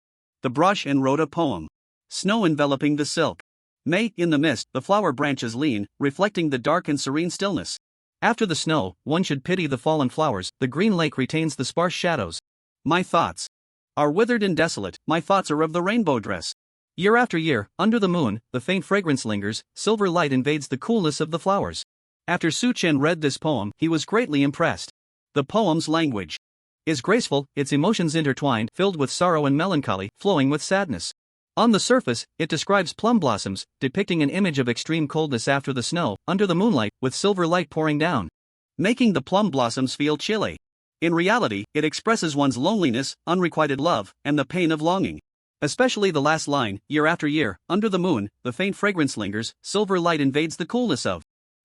the brush and wrote a poem. Snow enveloping the silk. May, in the mist, the flower branches lean, reflecting the dark and serene stillness. After the snow, one should pity the fallen flowers, the green lake retains the sparse shadows. My thoughts are withered and desolate, my thoughts are of the rainbow dress. Year after year, under the moon, the faint fragrance lingers, silver light invades the coolness of the flowers. After Su-chen read this poem, he was greatly impressed. The poem's language is graceful, its emotions intertwined, filled with sorrow and melancholy, flowing with sadness. On the surface, it describes plum blossoms, depicting an image of extreme coldness after the snow, under the moonlight, with silver light pouring down, making the plum blossoms feel chilly. In reality, it expresses one's loneliness, unrequited love, and the pain of longing. Especially the last line, year after year, under the moon, the faint fragrance lingers, silver light invades the coolness of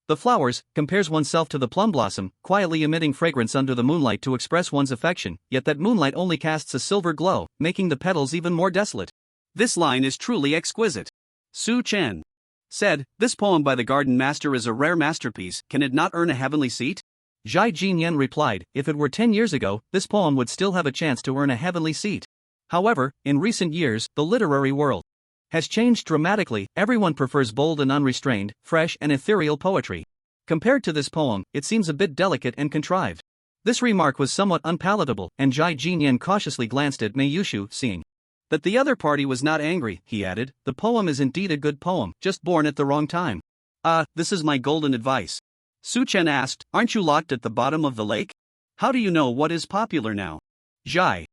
the flowers, compares oneself to the plum blossom, quietly emitting fragrance under the moonlight to express one's affection, yet that moonlight only casts a silver glow, making the petals even more desolate. This line is truly exquisite. Su-chen said, this poem by the garden master is a rare masterpiece, can it not earn a heavenly seat? Zhai Jinyan replied, if it were 10 years ago, this poem would still have a chance to earn a heavenly seat. However, in recent years, the literary world has changed dramatically, everyone prefers bold and unrestrained, fresh and ethereal poetry. Compared to this poem, it seems a bit delicate and contrived. This remark was somewhat unpalatable, and Zhai Jinyan cautiously glanced at Mei Yushu, seeing that the other party was not angry. He added, the poem is indeed a good poem, just born at the wrong time. This is my golden advice. Su-chen asked, aren't you locked at the bottom of the lake? How do you know what is popular now? Zhai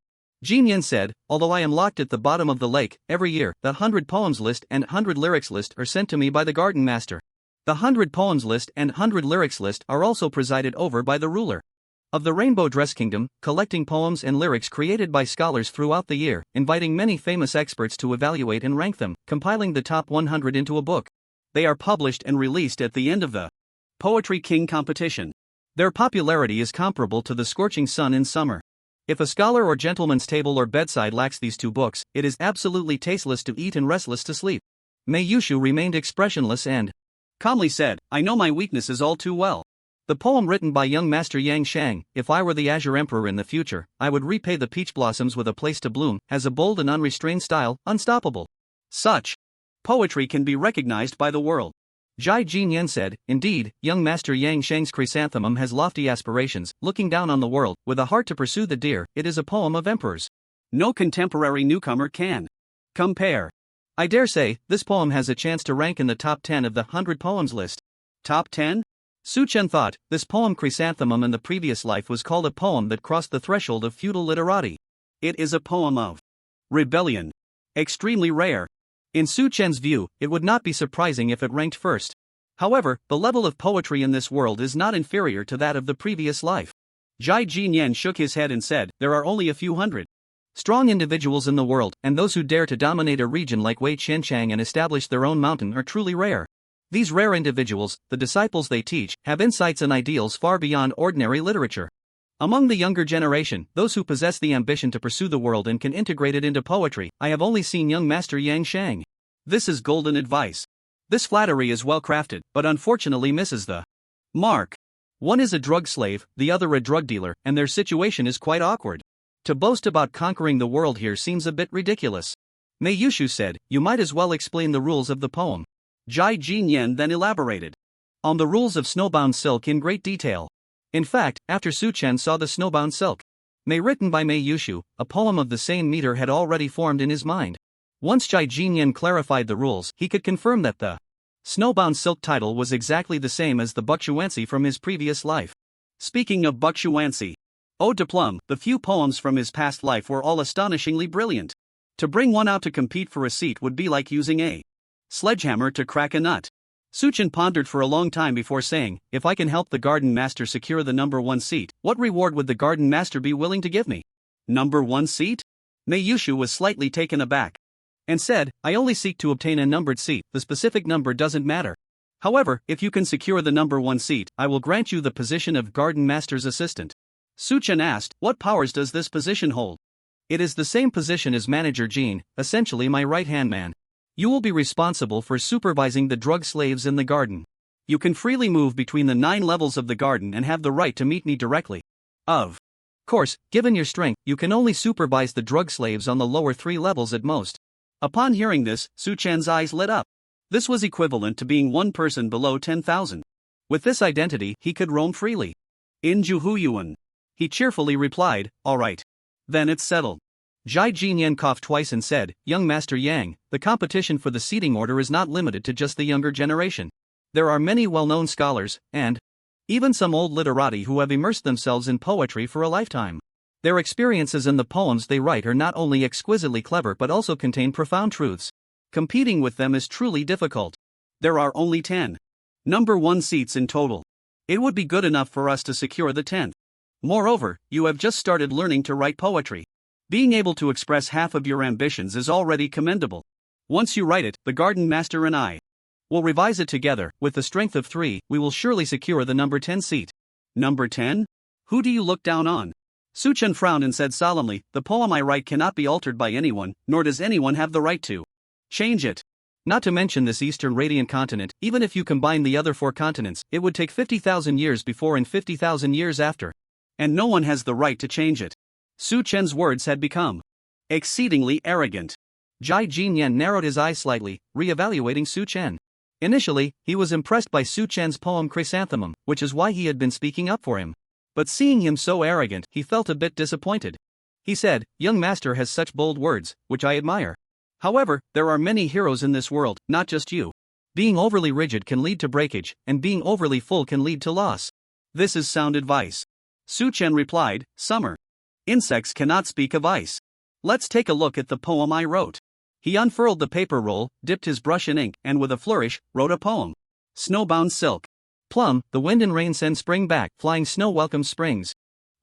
Jinyan said, although I am locked at the bottom of the lake, every year, the 100 poems list and 100 lyrics list are sent to me by the garden master. The 100 poems list and 100 lyrics list are also presided over by the ruler of the Rainbow Dress Kingdom, collecting poems and lyrics created by scholars throughout the year, inviting many famous experts to evaluate and rank them, compiling the top 100 into a book. They are published and released at the end of the Poetry King competition. Their popularity is comparable to the scorching sun in summer. If a scholar or gentleman's table or bedside lacks these 2 books, it is absolutely tasteless to eat and restless to sleep. Mei Yushu remained expressionless and calmly said, I know my weaknesses all too well. The poem written by young master Yang Shang, if I were the Azure Emperor in the future, I would repay the peach blossoms with a place to bloom, has a bold and unrestrained style, unstoppable. Such poetry can be recognized by the world. Zhai Jinyan said, indeed, young master Yang Shang's chrysanthemum has lofty aspirations, looking down on the world, with a heart to pursue the deer, it is a poem of emperors. No contemporary newcomer can compare. I dare say, this poem has a chance to rank in the top 10 of the 100 poems list. Top 10? Su-chen thought, this poem Chrysanthemum in the previous life was called a poem that crossed the threshold of feudal literati. It is a poem of rebellion. Extremely rare. In Su-chen's view, it would not be surprising if it ranked first. However, the level of poetry in this world is not inferior to that of the previous life. Jai Jinyan shook his head and said, there are only a few hundred strong individuals in the world, and those who dare to dominate a region like Wei Qianchang and establish their own mountain are truly rare. These rare individuals, the disciples they teach, have insights and ideals far beyond ordinary literature. Among the younger generation, those who possess the ambition to pursue the world and can integrate it into poetry, I have only seen young Master Yang Shang. This is golden advice. This flattery is well crafted, but unfortunately misses the mark. One is a drug slave, the other a drug dealer, and their situation is quite awkward. To boast about conquering the world here seems a bit ridiculous. Mei Yushu said, you might as well explain the rules of the poem. Jai Jinyan then elaborated on the rules of snowbound silk in great detail. In fact, after Su Chen saw the snowbound silk, written by Mei Yushu, a poem of the same meter had already formed in his mind. Once Jai Jinyan clarified the rules, he could confirm that the snowbound silk title was exactly the same as the Bakshuansi from his previous life. Speaking of Bakshuansi, Ode to Plum, the few poems from his past life were all astonishingly brilliant. To bring one out to compete for a seat would be like using a sledgehammer to crack a nut. Su Chen pondered for a long time before saying, if I can help the garden master secure the number 1 seat, what reward would the garden master be willing to give me? Number 1 seat? Mei Yushu was slightly taken aback and said, I only seek to obtain a numbered seat, the specific number doesn't matter. However, if you can secure the number 1 seat, I will grant you the position of garden master's assistant. Su Chen asked, what powers does this position hold? It is the same position as manager Jean, essentially my right-hand man. You will be responsible for supervising the drug slaves in the garden. You can freely move between the 9 levels of the garden and have the right to meet me directly. Of course, given your strength, you can only supervise the drug slaves on the lower 3 levels at most. Upon hearing this, Su Chen's eyes lit up. This was equivalent to being one person below 10,000. With this identity, he could roam freely. In Yuan. He cheerfully replied, all right. Then it's settled. Jai Jinyan coughed twice and said, young Master Yang, the competition for the seating order is not limited to just the younger generation. There are many well-known scholars, and even some old literati who have immersed themselves in poetry for a lifetime. Their experiences and the poems they write are not only exquisitely clever but also contain profound truths. Competing with them is truly difficult. There are only 10 number 1 seats in total. It would be good enough for us to secure the 10th. Moreover, you have just started learning to write poetry. Being able to express half of your ambitions is already commendable. Once you write it, the garden master and I will revise it together. With the strength of 3, we will surely secure the number 10 seat. Number 10? Who do you look down on? Su Chen frowned and said solemnly, the poem I write cannot be altered by anyone, nor does anyone have the right to change it. Not to mention this eastern radiant continent, even if you combine the other 4 continents, it would take 50,000 years before and 50,000 years after. And no one has the right to change it. Su Chen's words had become exceedingly arrogant. Jai Jinyan narrowed his eyes slightly, re-evaluating Su Chen. Initially, he was impressed by Su Chen's poem Chrysanthemum, which is why he had been speaking up for him. But seeing him so arrogant, he felt a bit disappointed. He said, young master has such bold words, which I admire. However, there are many heroes in this world, not just you. Being overly rigid can lead to breakage, and being overly full can lead to loss. This is sound advice. Su Chen replied, summer. Insects cannot speak of ice. Let's take a look at the poem I wrote. He unfurled the paper roll, dipped his brush in ink, and with a flourish, wrote a poem. Snowbound silk. Plum, the wind and rain send spring back, flying snow welcomes springs.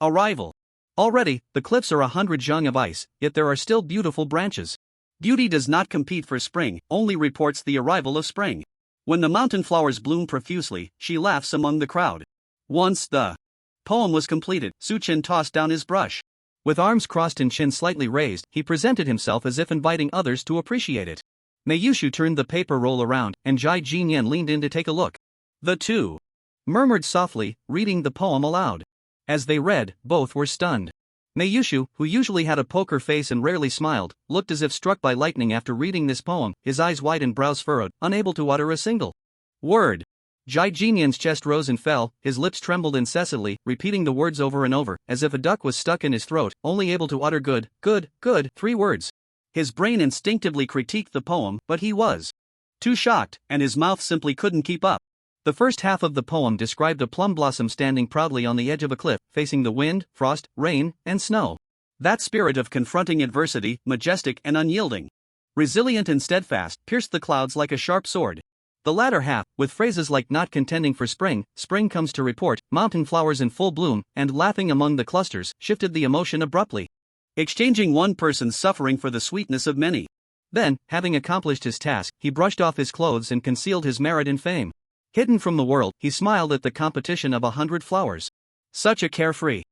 Arrival. Already, the cliffs are 100 zhang of ice, yet there are still beautiful branches. Beauty does not compete for spring, only reports the arrival of spring. When the mountain flowers bloom profusely, she laughs among the crowd. Once the poem was completed, Su Chen tossed down his brush. With arms crossed and chin slightly raised, he presented himself as if inviting others to appreciate it. Mei Yushu turned the paper roll around, and Jai Jinyan leaned in to take a look. The two murmured softly, reading the poem aloud. As they read, both were stunned. Mei Yushu, who usually had a poker face and rarely smiled, looked as if struck by lightning after reading this poem, his eyes wide and brows furrowed, unable to utter a single word. Jai Jinyan's chest rose and fell, his lips trembled incessantly, repeating the words over and over, as if a duck was stuck in his throat, only able to utter good, 3 words. His brain instinctively critiqued the poem, but he was too shocked, and his mouth simply couldn't keep up. The first half of the poem described a plum blossom standing proudly on the edge of a cliff, facing the wind, frost, rain, and snow. That spirit of confronting adversity, majestic and unyielding, resilient and steadfast, pierced the clouds like a sharp sword. The latter half, with phrases like not contending for spring, spring comes to report, mountain flowers in full bloom, and laughing among the clusters, shifted the emotion abruptly, exchanging one person's suffering for the sweetness of many. Then, having accomplished his task, he brushed off his clothes and concealed his merit in fame. Hidden from the world, he smiled at the competition of 100 flowers. Such a carefree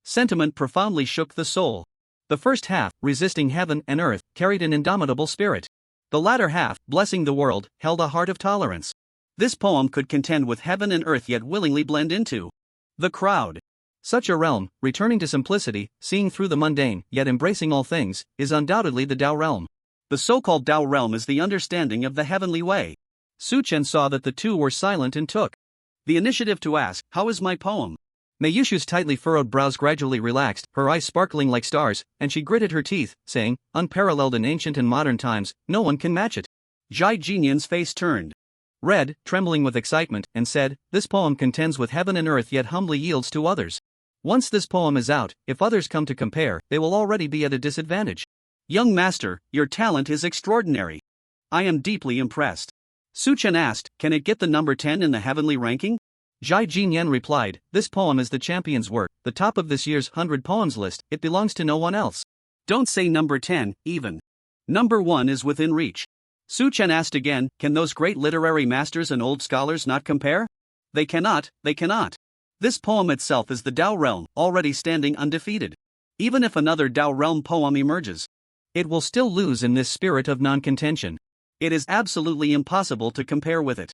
sentiment profoundly shook the soul. The first half, resisting heaven and earth, carried an indomitable spirit. The latter half, blessing the world, held a heart of tolerance. This poem could contend with heaven and earth yet willingly blend into the crowd. Such a realm, returning to simplicity, seeing through the mundane, yet embracing all things, is undoubtedly the Tao realm. The so-called Tao realm is the understanding of the heavenly way. Suchen saw that the two were silent and took the initiative to ask, "How is my poem?" Meiyushu's tightly furrowed brows gradually relaxed, her eyes sparkling like stars, and she gritted her teeth, saying, unparalleled in ancient and modern times, no one can match it. Jai Jinyan's face turned red, trembling with excitement, and said, this poem contends with heaven and earth yet humbly yields to others. Once this poem is out, if others come to compare, they will already be at a disadvantage. Young master, your talent is extraordinary. I am deeply impressed. Suchen asked, can it get the number 10 in the heavenly ranking? Jai Jinyan replied, this poem is the champion's work, the top of this year's 100 poems list, it belongs to no one else. Don't say number 10, even. Number 1 is within reach. Suchen asked again, can those great literary masters and old scholars not compare? They cannot. This poem itself is the Tao realm, already standing undefeated. Even if another Tao realm poem emerges, it will still lose in this spirit of non-contention. It is absolutely impossible to compare with it.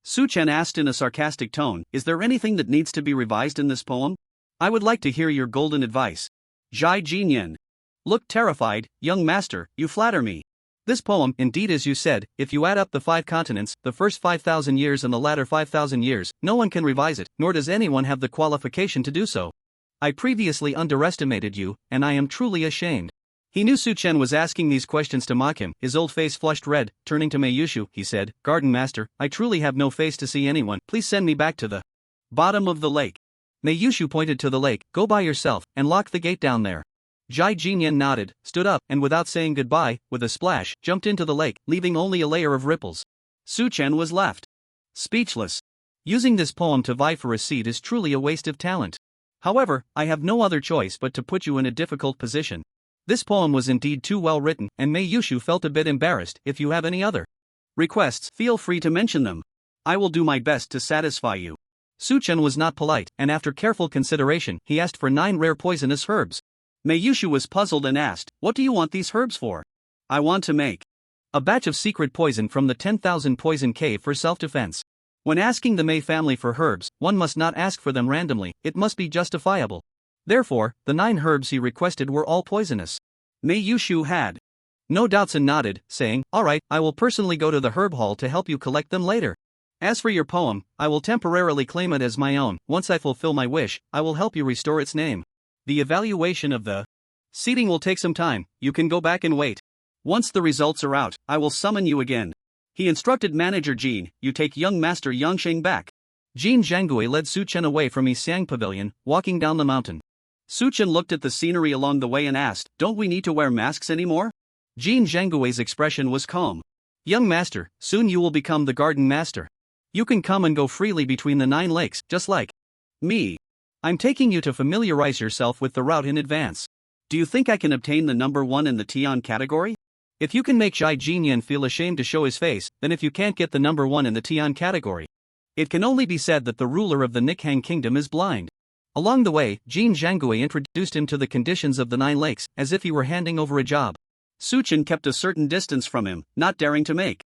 Suchen asked in a sarcastic tone, is there anything that needs to be revised in this poem? I would like to hear your golden advice. Jai Jinyan looked terrified, young master, you flatter me. This poem, indeed as you said, if you add up the 5 continents, the first 5,000 years and the latter 5,000 years, no one can revise it, nor does anyone have the qualification to do so. I previously underestimated you, and I am truly ashamed. He knew Suchen was asking these questions to mock him. His old face flushed red. Turning to Meiyushu, he said, Garden Master, I truly have no face to see anyone, please send me back to the bottom of the lake. Meiyushu pointed to the lake, go by yourself, and lock the gate down there. Jai Jinyan nodded, stood up, and without saying goodbye, with a splash, jumped into the lake, leaving only a layer of ripples. Suchen was left speechless. Using this poem to vie for a seat is truly a waste of talent. However, I have no other choice but to put you in a difficult position. This poem was indeed too well written, and Meiyushu felt a bit embarrassed. If you have any other requests, feel free to mention them. I will do my best to satisfy you. Suchen was not polite, and after careful consideration, he asked for 9 rare poisonous herbs. Meiyushu was puzzled and asked, what do you want these herbs for? I want to make a batch of secret poison from the 10,000 poison cave for self-defense. When asking the Mei family for herbs, one must not ask for them randomly, it must be justifiable. Therefore, the 9 herbs he requested were all poisonous. Meiyushu had no doubts and nodded, saying, all right, I will personally go to the herb hall to help you collect them later. As for your poem, I will temporarily claim it as my own. Once I fulfill my wish, I will help you restore its name. The evaluation of the seating will take some time, you can go back and wait. Once the results are out, I will summon you again. He instructed manager Jin, you take young master Yangsheng back. Jin Zhangui led Suchen away from Yixiang Pavilion, walking down the mountain. Suchen looked at the scenery along the way and asked, don't we need to wear masks anymore? Jin Zhangui's expression was calm. Young master, soon you will become the garden master. You can come and go freely between the 9 lakes, just like me. I'm taking you to familiarize yourself with the route in advance. Do you think I can obtain the number 1 in the Tian category? If you can make Jai Jinyan feel ashamed to show his face, then if you can't get the number 1 in the Tian category, it can only be said that the ruler of the Nikhang kingdom is blind. Along the way, Jin Zhangui introduced him to the conditions of the 9 lakes, as if he were handing over a job. Suchen kept a certain distance from him, not daring to make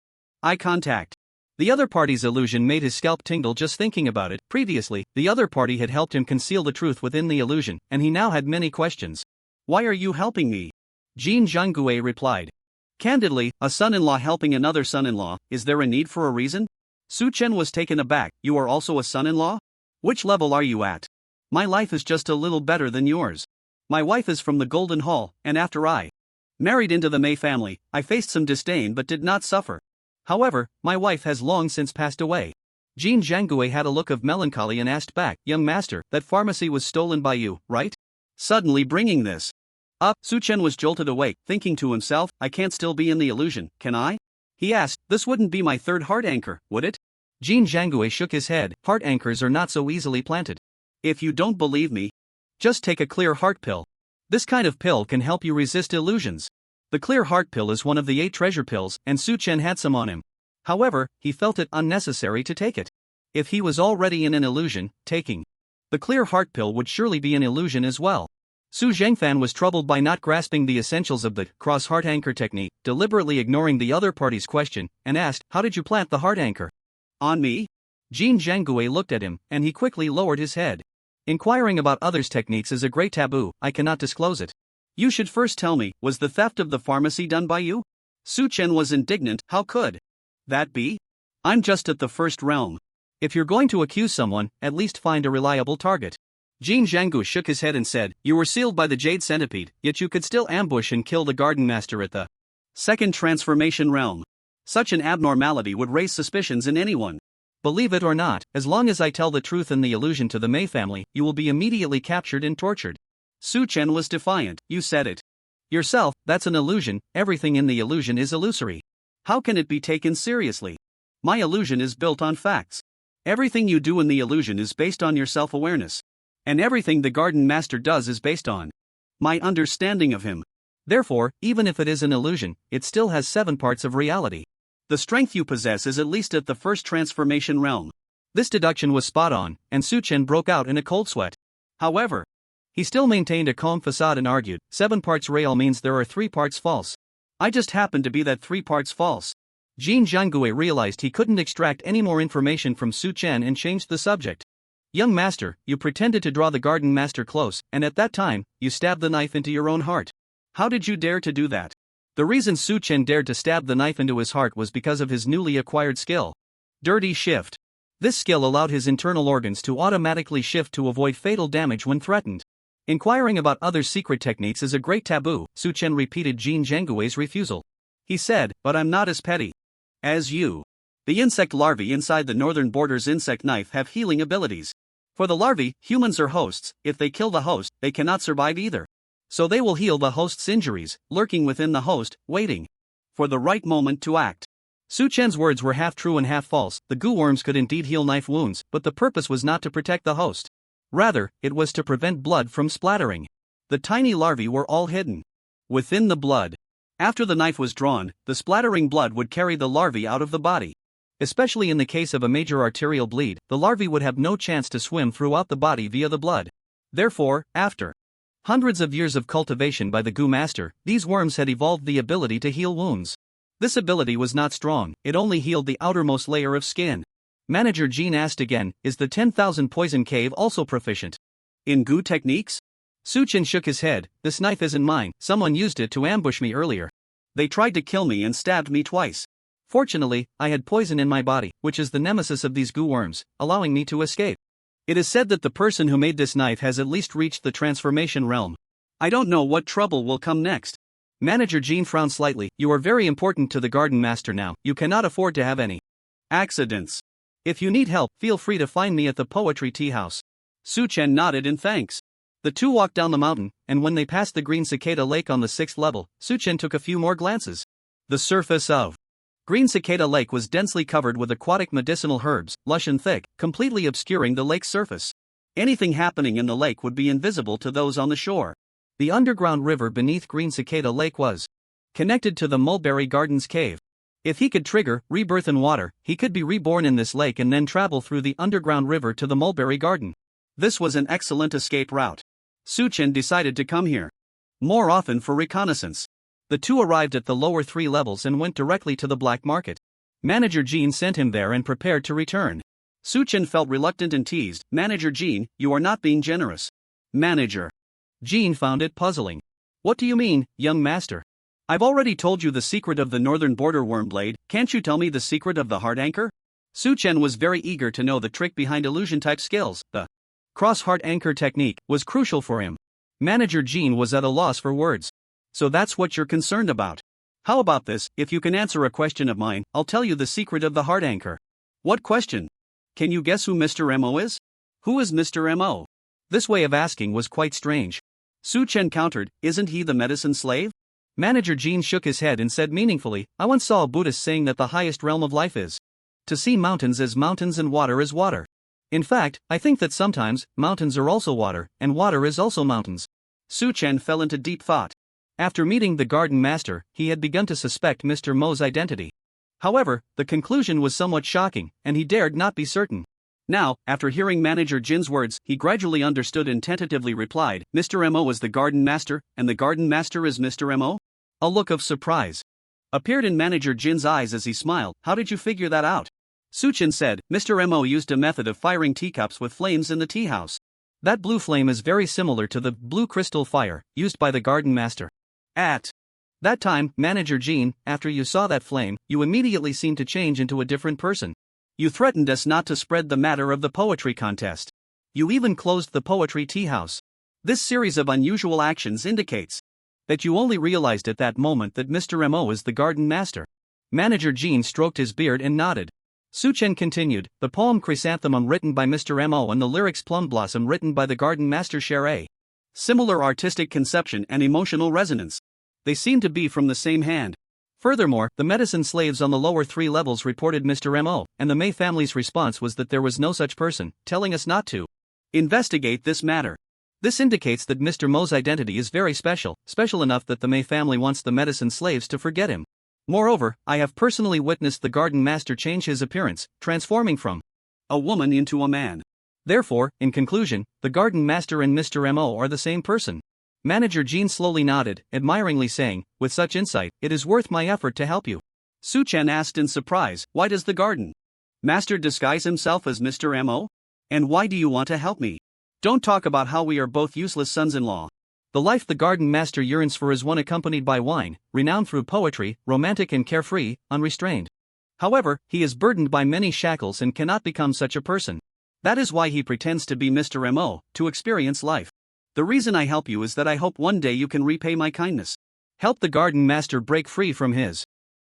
eye contact. The other party's illusion made his scalp tingle just thinking about it. Previously, the other party had helped him conceal the truth within the illusion, and he now had many questions. Why are you helping me? Jin Zhangui replied. Candidly, a son-in-law helping another son-in-law, is there a need for a reason? Suchen was taken aback, you are also a son-in-law? Which level are you at? My life is just a little better than yours. My wife is from the Golden Hall, and after I married into the Mei family, I faced some disdain but did not suffer. However, my wife has long since passed away. Jin Zhangui had a look of melancholy and asked back, young master, that pharmacy was stolen by you, right? Suddenly bringing this up, Suchen was jolted awake, thinking to himself, I can't still be in the illusion, can I? He asked, this wouldn't be my third heart anchor, would it? Jean Zhangui shook his head. Heart anchors are not so easily planted. If you don't believe me, just take a clear heart pill. This kind of pill can help you resist illusions. The clear heart pill is one of the 8 treasure pills, and Su Chen had some on him. However, he felt it unnecessary to take it. If he was already in an illusion, taking the clear heart pill would surely be an illusion as well. Su Zhengfan was troubled by not grasping the essentials of the cross-heart anchor technique, deliberately ignoring the other party's question, and asked, "How did you plant the heart anchor?" on me? Jean Zhangui looked at him, and he quickly lowered his head. Inquiring about others' techniques is a great taboo. I cannot disclose it. You should first tell me, was the theft of the pharmacy done by you? Su Chen was indignant. How could that be? I'm just at the first realm. If you're going to accuse someone, at least find a reliable target. Jean Zhanggu shook his head and said, "You were sealed by the Jade Centipede, yet you could still ambush and kill the Garden Master at the second transformation realm. Such an abnormality would raise suspicions in anyone. Believe it or not, as long as I tell the truth and the illusion to the Mei family, you will be immediately captured and tortured." Su Chen was defiant. "You said it yourself, that's an illusion. Everything in the illusion is illusory. How can it be taken seriously? My illusion is built on facts. Everything you do in the illusion is based on your self-awareness. And everything the Garden Master does is based on my understanding of him. Therefore, even if it is an illusion, it still has 7 parts of reality. The strength you possess is at least at the first transformation realm." This deduction was spot on, and Su Chen broke out in a cold sweat. However, he still maintained a calm facade and argued, 7 parts real means there are 3 parts false. I just happen to be that 3 parts false. Jean Zhangui realized he couldn't extract any more information from Su Chen and changed the subject. "Young master, you pretended to draw the Garden Master close, and at that time, you stabbed the knife into your own heart. How did you dare to do that?" The reason Su Chen dared to stab the knife into his heart was because of his newly acquired skill, Dirty Shift. This skill allowed his internal organs to automatically shift to avoid fatal damage when threatened. Inquiring about others' secret techniques is a great taboo. Su Chen repeated Jean Zhangui's refusal. He said, "But I'm not as petty as you. The insect larvae inside the northern border's insect knife have healing abilities. For the larvae, humans are hosts. If they kill the host, they cannot survive either. So they will heal the host's injuries, lurking within the host, waiting for the right moment to act." Su Chen's words were half true and half false. The goo worms could indeed heal knife wounds, but the purpose was not to protect the host. Rather, it was to prevent blood from splattering. The tiny larvae were all hidden within the blood. After the knife was drawn, the splattering blood would carry the larvae out of the body. Especially in the case of a major arterial bleed, the larvae would have no chance to swim throughout the body via the blood. Therefore, after hundreds of years of cultivation by the goo master, these worms had evolved the ability to heal wounds. This ability was not strong, it only healed the outermost layer of skin. Manager Jean asked again, "Is the 10,000 poison cave also proficient in goo techniques?" Su Chen shook his head. "This knife isn't mine, someone used it to ambush me earlier. They tried to kill me and stabbed me twice. Fortunately, I had poison in my body, which is the nemesis of these goo worms, allowing me to escape. It is said that the person who made this knife has at least reached the transformation realm. I don't know what trouble will come next." Manager Jean frowned slightly. "You are very important to the Garden Master now, you cannot afford to have any accidents. If you need help, feel free to find me at the Poetry Tea House." Su Chen nodded in thanks. The two walked down the mountain, and when they passed the Green Cicada Lake on the 6th level, Su Chen took a few more glances. The surface of Green Cicada Lake was densely covered with aquatic medicinal herbs, lush and thick, completely obscuring the lake's surface. Anything happening in the lake would be invisible to those on the shore. The underground river beneath Green Cicada Lake was connected to the Mulberry Gardens cave. If he could trigger rebirth in water, he could be reborn in this lake and then travel through the underground river to the Mulberry Garden. This was an excellent escape route. Su Chen decided to come here more often for reconnaissance. The two arrived at the lower 3 levels and went directly to the black market. Manager Jean sent him there and prepared to return. Su Chen felt reluctant and teased, "Manager Jean, you are not being generous." "Manager." Jean found it puzzling. "What do you mean, young master? I've already told you the secret of the northern border worm blade, can't you tell me the secret of the heart anchor?" Su Chen was very eager to know the trick behind illusion-type skills. The cross-heart anchor technique was crucial for him. Manager Jean was at a loss for words. "So that's what you're concerned about. How about this, if you can answer a question of mine, I'll tell you the secret of the heart anchor." "What question? Can you guess who Mr. M.O. is?" "Who is Mr. M.O.?" This way of asking was quite strange. Su Chen countered, "Isn't he the medicine slave?" Manager Jean shook his head and said meaningfully, "I once saw a Buddhist saying that the highest realm of life is To see mountains as mountains and water as water. In fact, I think that sometimes, mountains are also water, and water is also mountains. Su Chen fell into deep thought. After meeting the garden master, he had begun to suspect Mr. Mo's identity. However, the conclusion was somewhat shocking, and he dared not be certain. Now, after hearing Manager Jin's words, he gradually understood and tentatively replied, Mr. Mo is the garden master, and the garden master is Mr. Mo? A look of surprise appeared in Manager Jin's eyes as he smiled. How did you figure that out? Su Chen said, Mr. Mo used a method of firing teacups with flames in the tea house. That blue flame is very similar to the blue crystal fire used by the garden master. At that time, Manager Jin, after you saw that flame, you immediately seemed to change into a different person. You threatened us not to spread the matter of the poetry contest. You even closed the poetry tea house. This series of unusual actions indicates that you only realized at that moment that Mr. Mo is the garden master. Manager Jin stroked his beard and nodded. Su Chen continued, the poem Chrysanthemum written by Mr. Mo and the lyrics Plum Blossom written by the garden master share a similar artistic conception and emotional resonance. They seem to be from the same hand. Furthermore, the medicine slaves on the lower 3 levels reported Mr. Mo, and the Mei family's response was that there was no such person, telling us not to investigate this matter. This indicates that Mr. Mo's identity is very special enough that the Mei family wants the medicine slaves to forget him. Moreover, I have personally witnessed the garden master change his appearance, transforming from a woman into a man. Therefore, in conclusion, the garden master and Mr. Mo are the same person. Manager Jin slowly nodded, admiringly saying, with such insight, it is worth my effort to help you. Su Chen asked in surprise, why does the garden master disguise himself as Mr. Mo? And why do you want to help me? Don't talk about how we are both useless sons-in-law. The life the garden master yearns for is one accompanied by wine, renowned through poetry, romantic and carefree, unrestrained. However, he is burdened by many shackles and cannot become such a person. That is why he pretends to be Mr. Mo, to experience life. The reason I help you is that I hope one day you can repay my kindness. Help the garden master break free from his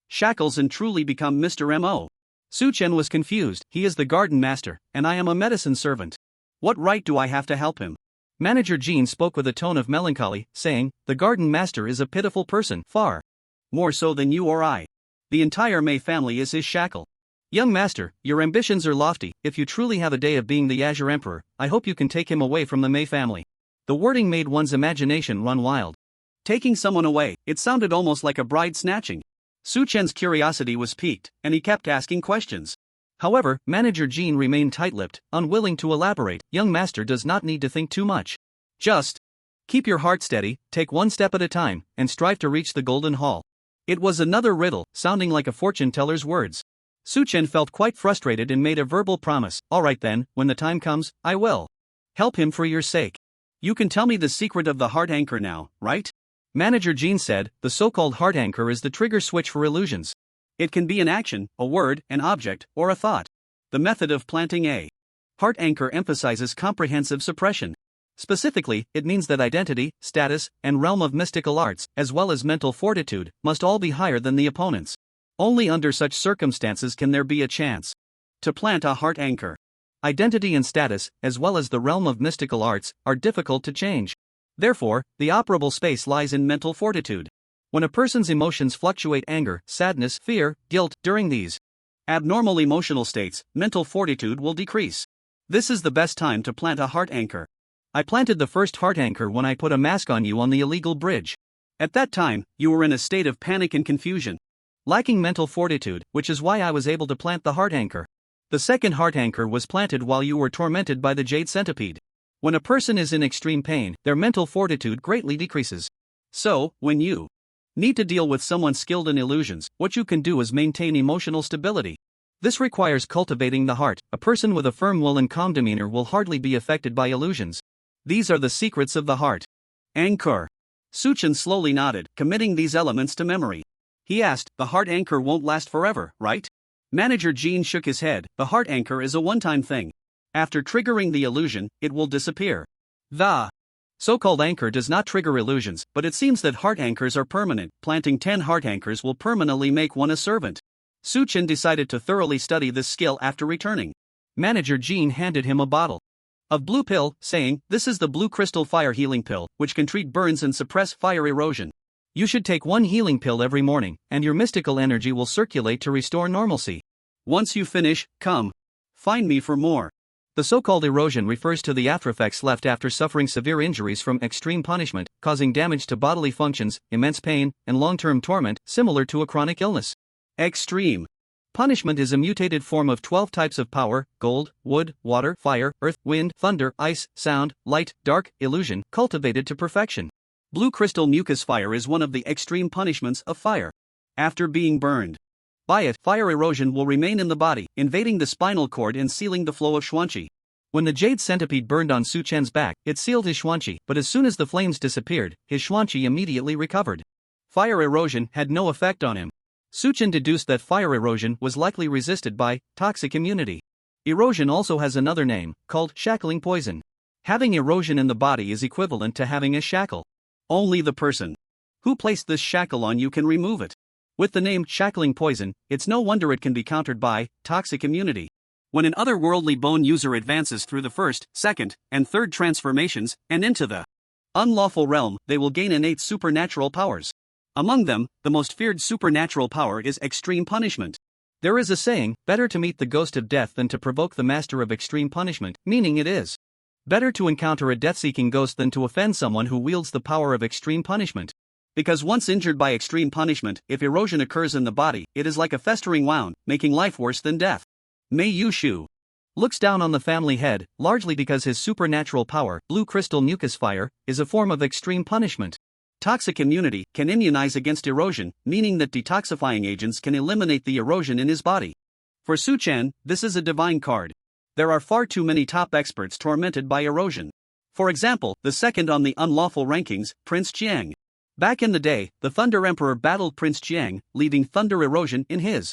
shackles and truly become Mr. Mo. Su Chen was confused. He is the garden master, and I am a medicine servant. What right do I have to help him? Manager Jin spoke with a tone of melancholy, saying, the garden master is a pitiful person, far more so than you or I. The entire Mei family is his shackle. Young master, your ambitions are lofty. If you truly have a day of being the Azure Emperor, I hope you can take him away from the Mei family. The wording made one's imagination run wild. Taking someone away, it sounded almost like a bride snatching. Su Chen's curiosity was piqued, and he kept asking questions. However, Manager Jin remained tight-lipped, unwilling to elaborate. Young master does not need to think too much. Just keep your heart steady, take one step at a time, and strive to reach the Golden Hall. It was another riddle, sounding like a fortune-teller's words. Su Chen felt quite frustrated and made a verbal promise. All right then, when the time comes, I will help him for your sake. You can tell me the secret of the heart anchor now, right? Manager Jin said, the so-called heart anchor is the trigger switch for illusions. It can be an action, a word, an object, or a thought. The method of planting a heart anchor emphasizes comprehensive suppression. Specifically, it means that identity, status, and realm of mystical arts, as well as mental fortitude, must all be higher than the opponent's. Only under such circumstances can there be a chance to plant a heart anchor. Identity and status, as well as the realm of mystical arts, are difficult to change. Therefore, the operable space lies in mental fortitude. When a person's emotions fluctuate anger, sadness, fear, guilt, during these abnormal emotional states, mental fortitude will decrease. This is the best time to plant a heart anchor. I planted the first heart anchor when I put a mask on you on the illegal bridge. At that time, you were in a state of panic and confusion, lacking mental fortitude, which is why I was able to plant the heart anchor. The second heart anchor was planted while you were tormented by the jade centipede. When a person is in extreme pain, their mental fortitude greatly decreases. So, when you need to deal with someone skilled in illusions, what you can do is maintain emotional stability. This requires cultivating the heart. A person with a firm will and calm demeanor will hardly be affected by illusions. These are the secrets of the heart anchor. Su Chen slowly nodded, committing these elements to memory. He asked, the heart anchor won't last forever, right? Manager Jin shook his head. The heart anchor is a one-time thing. After triggering the illusion, it will disappear. The so-called anchor does not trigger illusions, but it seems that heart anchors are permanent. Planting 10 heart anchors will permanently make one a servant. Su Chen decided to thoroughly study this skill after returning. Manager Jin handed him a bottle of blue pill, saying, this is the blue crystal fire healing pill, which can treat burns and suppress fire erosion. You should take one healing pill every morning, and your mystical energy will circulate to restore normalcy. Once you finish, come. Find me for more. The so-called erosion refers to the aftereffects left after suffering severe injuries from extreme punishment, causing damage to bodily functions, immense pain, and long-term torment, similar to a chronic illness. Extreme punishment is a mutated form of 12 types of power: gold, wood, water, fire, earth, wind, thunder, ice, sound, light, dark, illusion, cultivated to perfection. Blue crystal mucus fire is one of the extreme punishments of fire. After being burned by it, fire erosion will remain in the body, invading the spinal cord and sealing the flow of xuanqi. When the jade centipede burned on Su Chen's back, it sealed his xuanqi, but as soon as the flames disappeared, his xuanqi immediately recovered. Fire erosion had no effect on him. Su Chen deduced that fire erosion was likely resisted by toxic immunity. Erosion also has another name, called shackling poison. Having erosion in the body is equivalent to having a shackle. Only the person who placed this shackle on you can remove it. With the name shackling poison, it's no wonder it can be countered by toxic immunity. When an otherworldly bone user advances through the first, second, and third transformations, and into the unlawful realm, they will gain innate supernatural powers. Among them, the most feared supernatural power is extreme punishment. There is a saying, better to meet the ghost of death than to provoke the master of extreme punishment, meaning it is better to encounter a death-seeking ghost than to offend someone who wields the power of extreme punishment. Because once injured by extreme punishment, if erosion occurs in the body, it is like a festering wound, making life worse than death. Mei Yushu looks down on the family head, largely because his supernatural power, blue crystal mucus fire, is a form of extreme punishment. Toxic immunity can immunize against erosion, meaning that detoxifying agents can eliminate the erosion in his body. For Su Chen, this is a divine card. There are far too many top experts tormented by erosion. For example, the second on the unlawful rankings, Prince Jiang. Back in the day, the Thunder Emperor battled Prince Jiang, leaving thunder erosion in his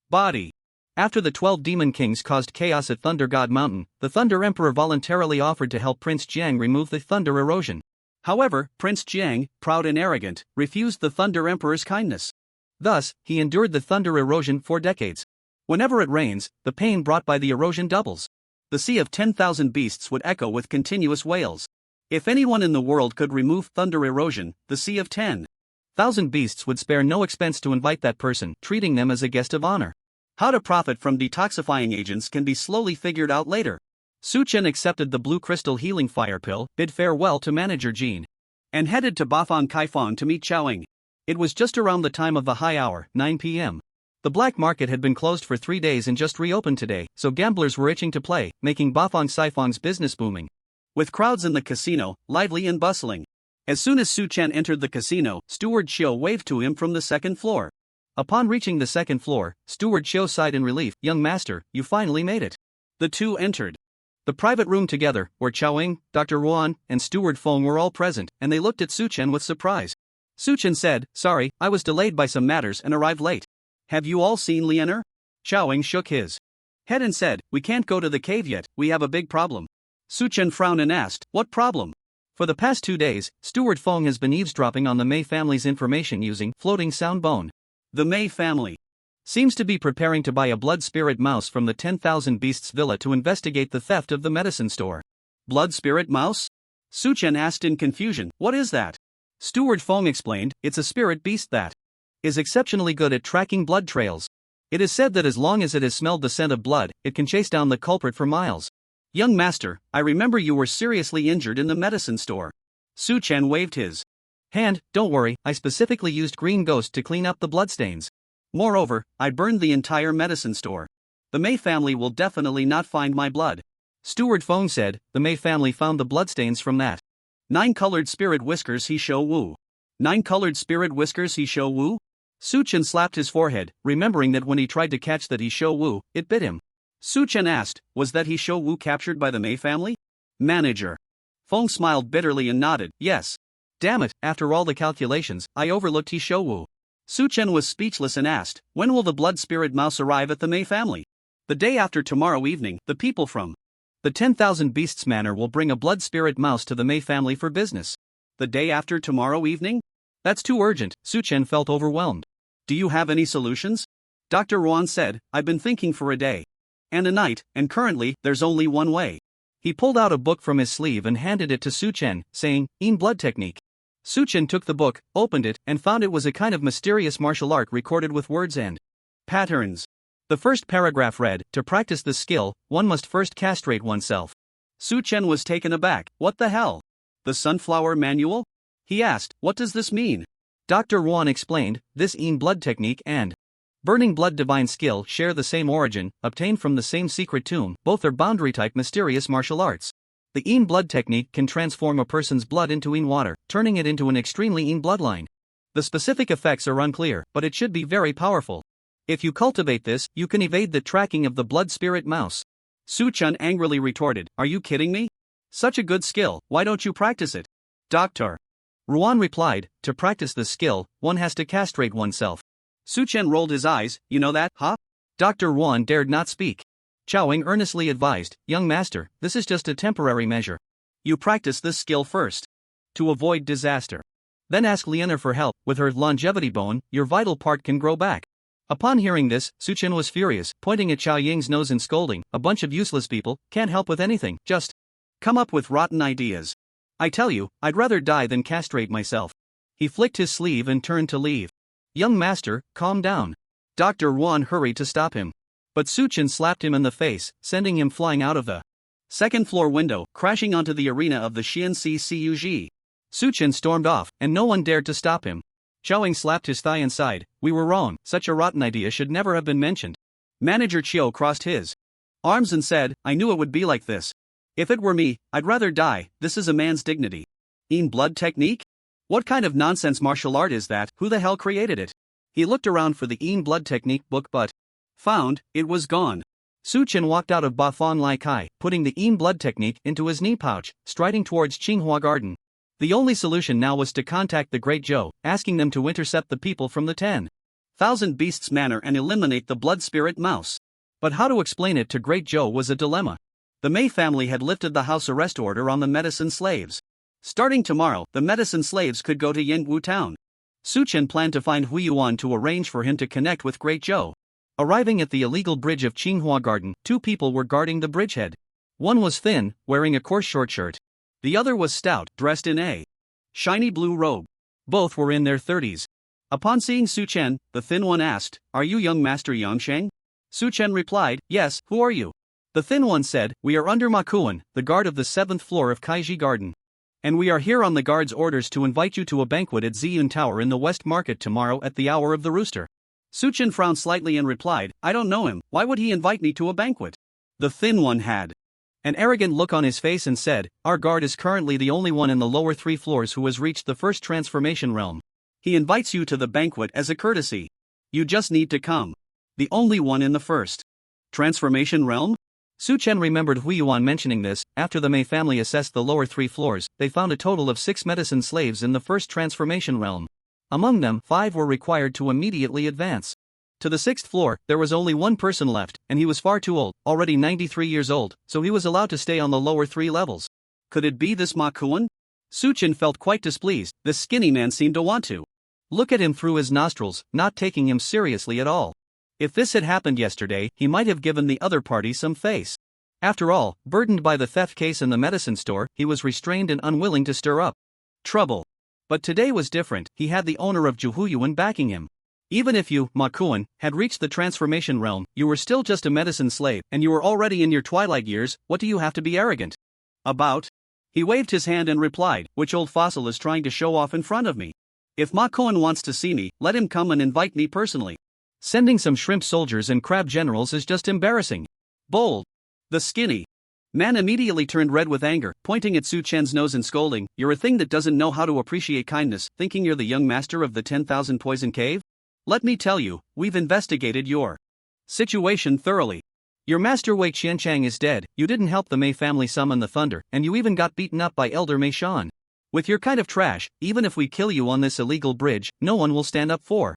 body. After the 12 demon kings caused chaos at Thunder God Mountain, the Thunder Emperor voluntarily offered to help Prince Jiang remove the thunder erosion. However, Prince Jiang, proud and arrogant, refused the Thunder Emperor's kindness. Thus, he endured the thunder erosion for decades. Whenever it rains, the pain brought by the erosion doubles. The sea of 10,000 beasts would echo with continuous wails. If anyone in the world could remove thunder erosion, the sea of 10,000 beasts would spare no expense to invite that person, treating them as a guest of honor. How to profit from detoxifying agents can be slowly figured out later. Su Chen accepted the blue crystal healing fire pill, bid farewell to manager Jean, and headed to Bafang Kaifang to meet Xiaoying. It was just around the time of the high hour, 9 p.m. The black market had been closed for 3 days and just reopened today, so gamblers were itching to play, making Bafang Kaifang's business booming. With crowds in the casino, lively and bustling. As soon as Su Chen entered the casino, Steward Xiu waved to him from the second floor. Upon reaching the second floor, Steward Xiu sighed in relief. "Young master, you finally made it." The two entered the private room together, where Xiaoying, Dr. Yuan, and Steward Feng were all present, and they looked at Su Chen with surprise. Su Chen said, "Sorry, I was delayed by some matters and arrived late. Have you all seen Lianer?" Xiaoying shook his head and said, "We can't go to the cave yet, we have a big problem." Su Chen frowned and asked, "What problem?" For the past 2 days, Steward Feng has been eavesdropping on the Mei family's information using floating sound bone. The Mei family seems to be preparing to buy a blood spirit mouse from the 10,000 Beasts Villa to investigate the theft of the medicine store. Blood spirit mouse? Su Chen asked in confusion, "What is that?" Steward Feng explained, "It's a spirit beast that is exceptionally good at tracking blood trails. It is said that as long as it has smelled the scent of blood, it can chase down the culprit for miles." "Young master, I remember you were seriously injured in the medicine store." Su Chen waved his hand. "Don't worry, I specifically used green ghost to clean up the bloodstains. Moreover, I burned the entire medicine store. The Mei family will definitely not find my blood." Steward Feng said, "The Mei family found the bloodstains from that 9-colored spirit whiskers he show Wu." 9-colored spirit whiskers he show Wu? Su Chen slapped his forehead, remembering that when he tried to catch that he show Wu, it bit him. Su Chen asked, "Was that he show Wu captured by the Mei family?" "Manager." Feng smiled bitterly and nodded, "Yes. Damn it, after all the calculations, I overlooked he show Wu." Su Chen was speechless and asked, "When will the blood spirit mouse arrive at the Mei family?" "The day after tomorrow evening. The people from the 10,000 Beasts Manor will bring a blood spirit mouse to the Mei family for business." "The day after tomorrow evening? That's too urgent." Su Chen felt overwhelmed. "Do you have any solutions?" Dr. Yuan said, "I've been thinking for a day and a night, and currently, there's only one way." He pulled out a book from his sleeve and handed it to Su Chen, saying, "In blood technique." Su Chen took the book, opened it, and found it was a kind of mysterious martial art recorded with words and patterns. The first paragraph read, to practice this skill, one must first castrate oneself. Su Chen was taken aback. What the hell? The Sunflower Manual? He asked, what does this mean? Dr. Yuan explained, this Yin blood technique and burning blood divine skill share the same origin, obtained from the same secret tomb. Both are boundary-type mysterious martial arts. The Yin blood technique can transform a person's blood into Yin water, turning it into an extremely Yin bloodline. The specific effects are unclear, but it should be very powerful. If you cultivate this, you can evade the tracking of the blood spirit mouse. Su Chen angrily retorted, are you kidding me? Such a good skill, why don't you practice it? Doctor. Yuan replied, to practice this skill, one has to castrate oneself. Su Chen rolled his eyes, you know that, huh? Dr. Yuan dared not speak. Chowing earnestly advised, young master, this is just a temporary measure. You practice this skill first. To avoid disaster. Then ask Liana for help. With her longevity bone, your vital part can grow back. Upon hearing this, Su Chen was furious, pointing at Chao Ying's nose and scolding, a bunch of useless people, can't help with anything, just come up with rotten ideas. I tell you, I'd rather die than castrate myself. He flicked his sleeve and turned to leave. Young master, calm down. Dr. Yuan hurried to stop him. But Su Chen slapped him in the face, sending him flying out of the second floor window, crashing onto the arena of the Xianxi Cug. Su Chen stormed off, and no one dared to stop him. Chowing slapped his thigh and sighed, we were wrong, such a rotten idea should never have been mentioned. Manager Chiu crossed his arms and said, I knew it would be like this. If it were me, I'd rather die, this is a man's dignity. Yin blood technique? What kind of nonsense martial art is that? Who the hell created it? He looked around for the Yin blood technique book but found, it was gone. Su Chen walked out of Ba Fan Lai Kai, putting the Yin blood technique into his knee pouch, striding towards Qinghua Garden. The only solution now was to contact the Great Zhou, asking them to intercept the people from the 10,000 Beasts Manor and eliminate the blood spirit mouse. But how to explain it to Great Zhou was a dilemma. The Mei family had lifted the house arrest order on the medicine slaves. Starting tomorrow, the medicine slaves could go to Yingwu town. Su Chen planned to find Hui Yuan to arrange for him to connect with Great Zhou. Arriving at the illegal bridge of Qinghua Garden, two people were guarding the bridgehead. One was thin, wearing a coarse short shirt. The other was stout, dressed in a shiny blue robe. Both were in their 30s. Upon seeing Su Chen, the thin one asked, are you young Master Yangsheng? Su Chen replied, yes, who are you? The thin one said, we are under Ma Kuan, the guard of the 7th floor of Kaiji Garden. And we are here on the guard's orders to invite you to a banquet at Ziyun Tower in the West Market tomorrow at the hour of the rooster. Su Chen frowned slightly and replied, I don't know him, why would he invite me to a banquet? The thin one had an arrogant look on his face and said, our guard is currently the only one in the lower 3 floors who has reached the first transformation realm. He invites you to the banquet as a courtesy. You just need to come. The only one in the first transformation realm? Su Chen remembered Hui Yuan mentioning this. After the Mei family assessed the lower 3 floors, they found a total of 6 medicine slaves in the first transformation realm. Among them, 5 were required to immediately advance. To the 6th floor, there was only one person left, and he was far too old, already 93 years old, so he was allowed to stay on the lower 3 levels. Could it be this Ma Kuan? Su Chen felt quite displeased. This skinny man seemed to want to look at him through his nostrils, not taking him seriously at all. If this had happened yesterday, he might have given the other party some face. After all, burdened by the theft case in the medicine store, he was restrained and unwilling to stir up trouble. But today was different. He had the owner of Juhuyuan backing him. Even if you, Ma Kuan, had reached the transformation realm, you were still just a medicine slave, and you were already in your twilight years. What do you have to be arrogant about? He waved his hand and replied, which old fossil is trying to show off in front of me? If Ma Kuan wants to see me, let him come and invite me personally. Sending some shrimp soldiers and crab generals is just embarrassing. Bold. The skinny man immediately turned red with anger, pointing at Su Chen's nose and scolding, you're a thing that doesn't know how to appreciate kindness, thinking you're the young master of the 10,000 poison cave? Let me tell you, we've investigated your situation thoroughly. Your master Wei Qianchang is dead, you didn't help the Mei family summon the thunder, and you even got beaten up by Elder Mei Shan. With your kind of trash, even if we kill you on this illegal bridge, no one will stand up for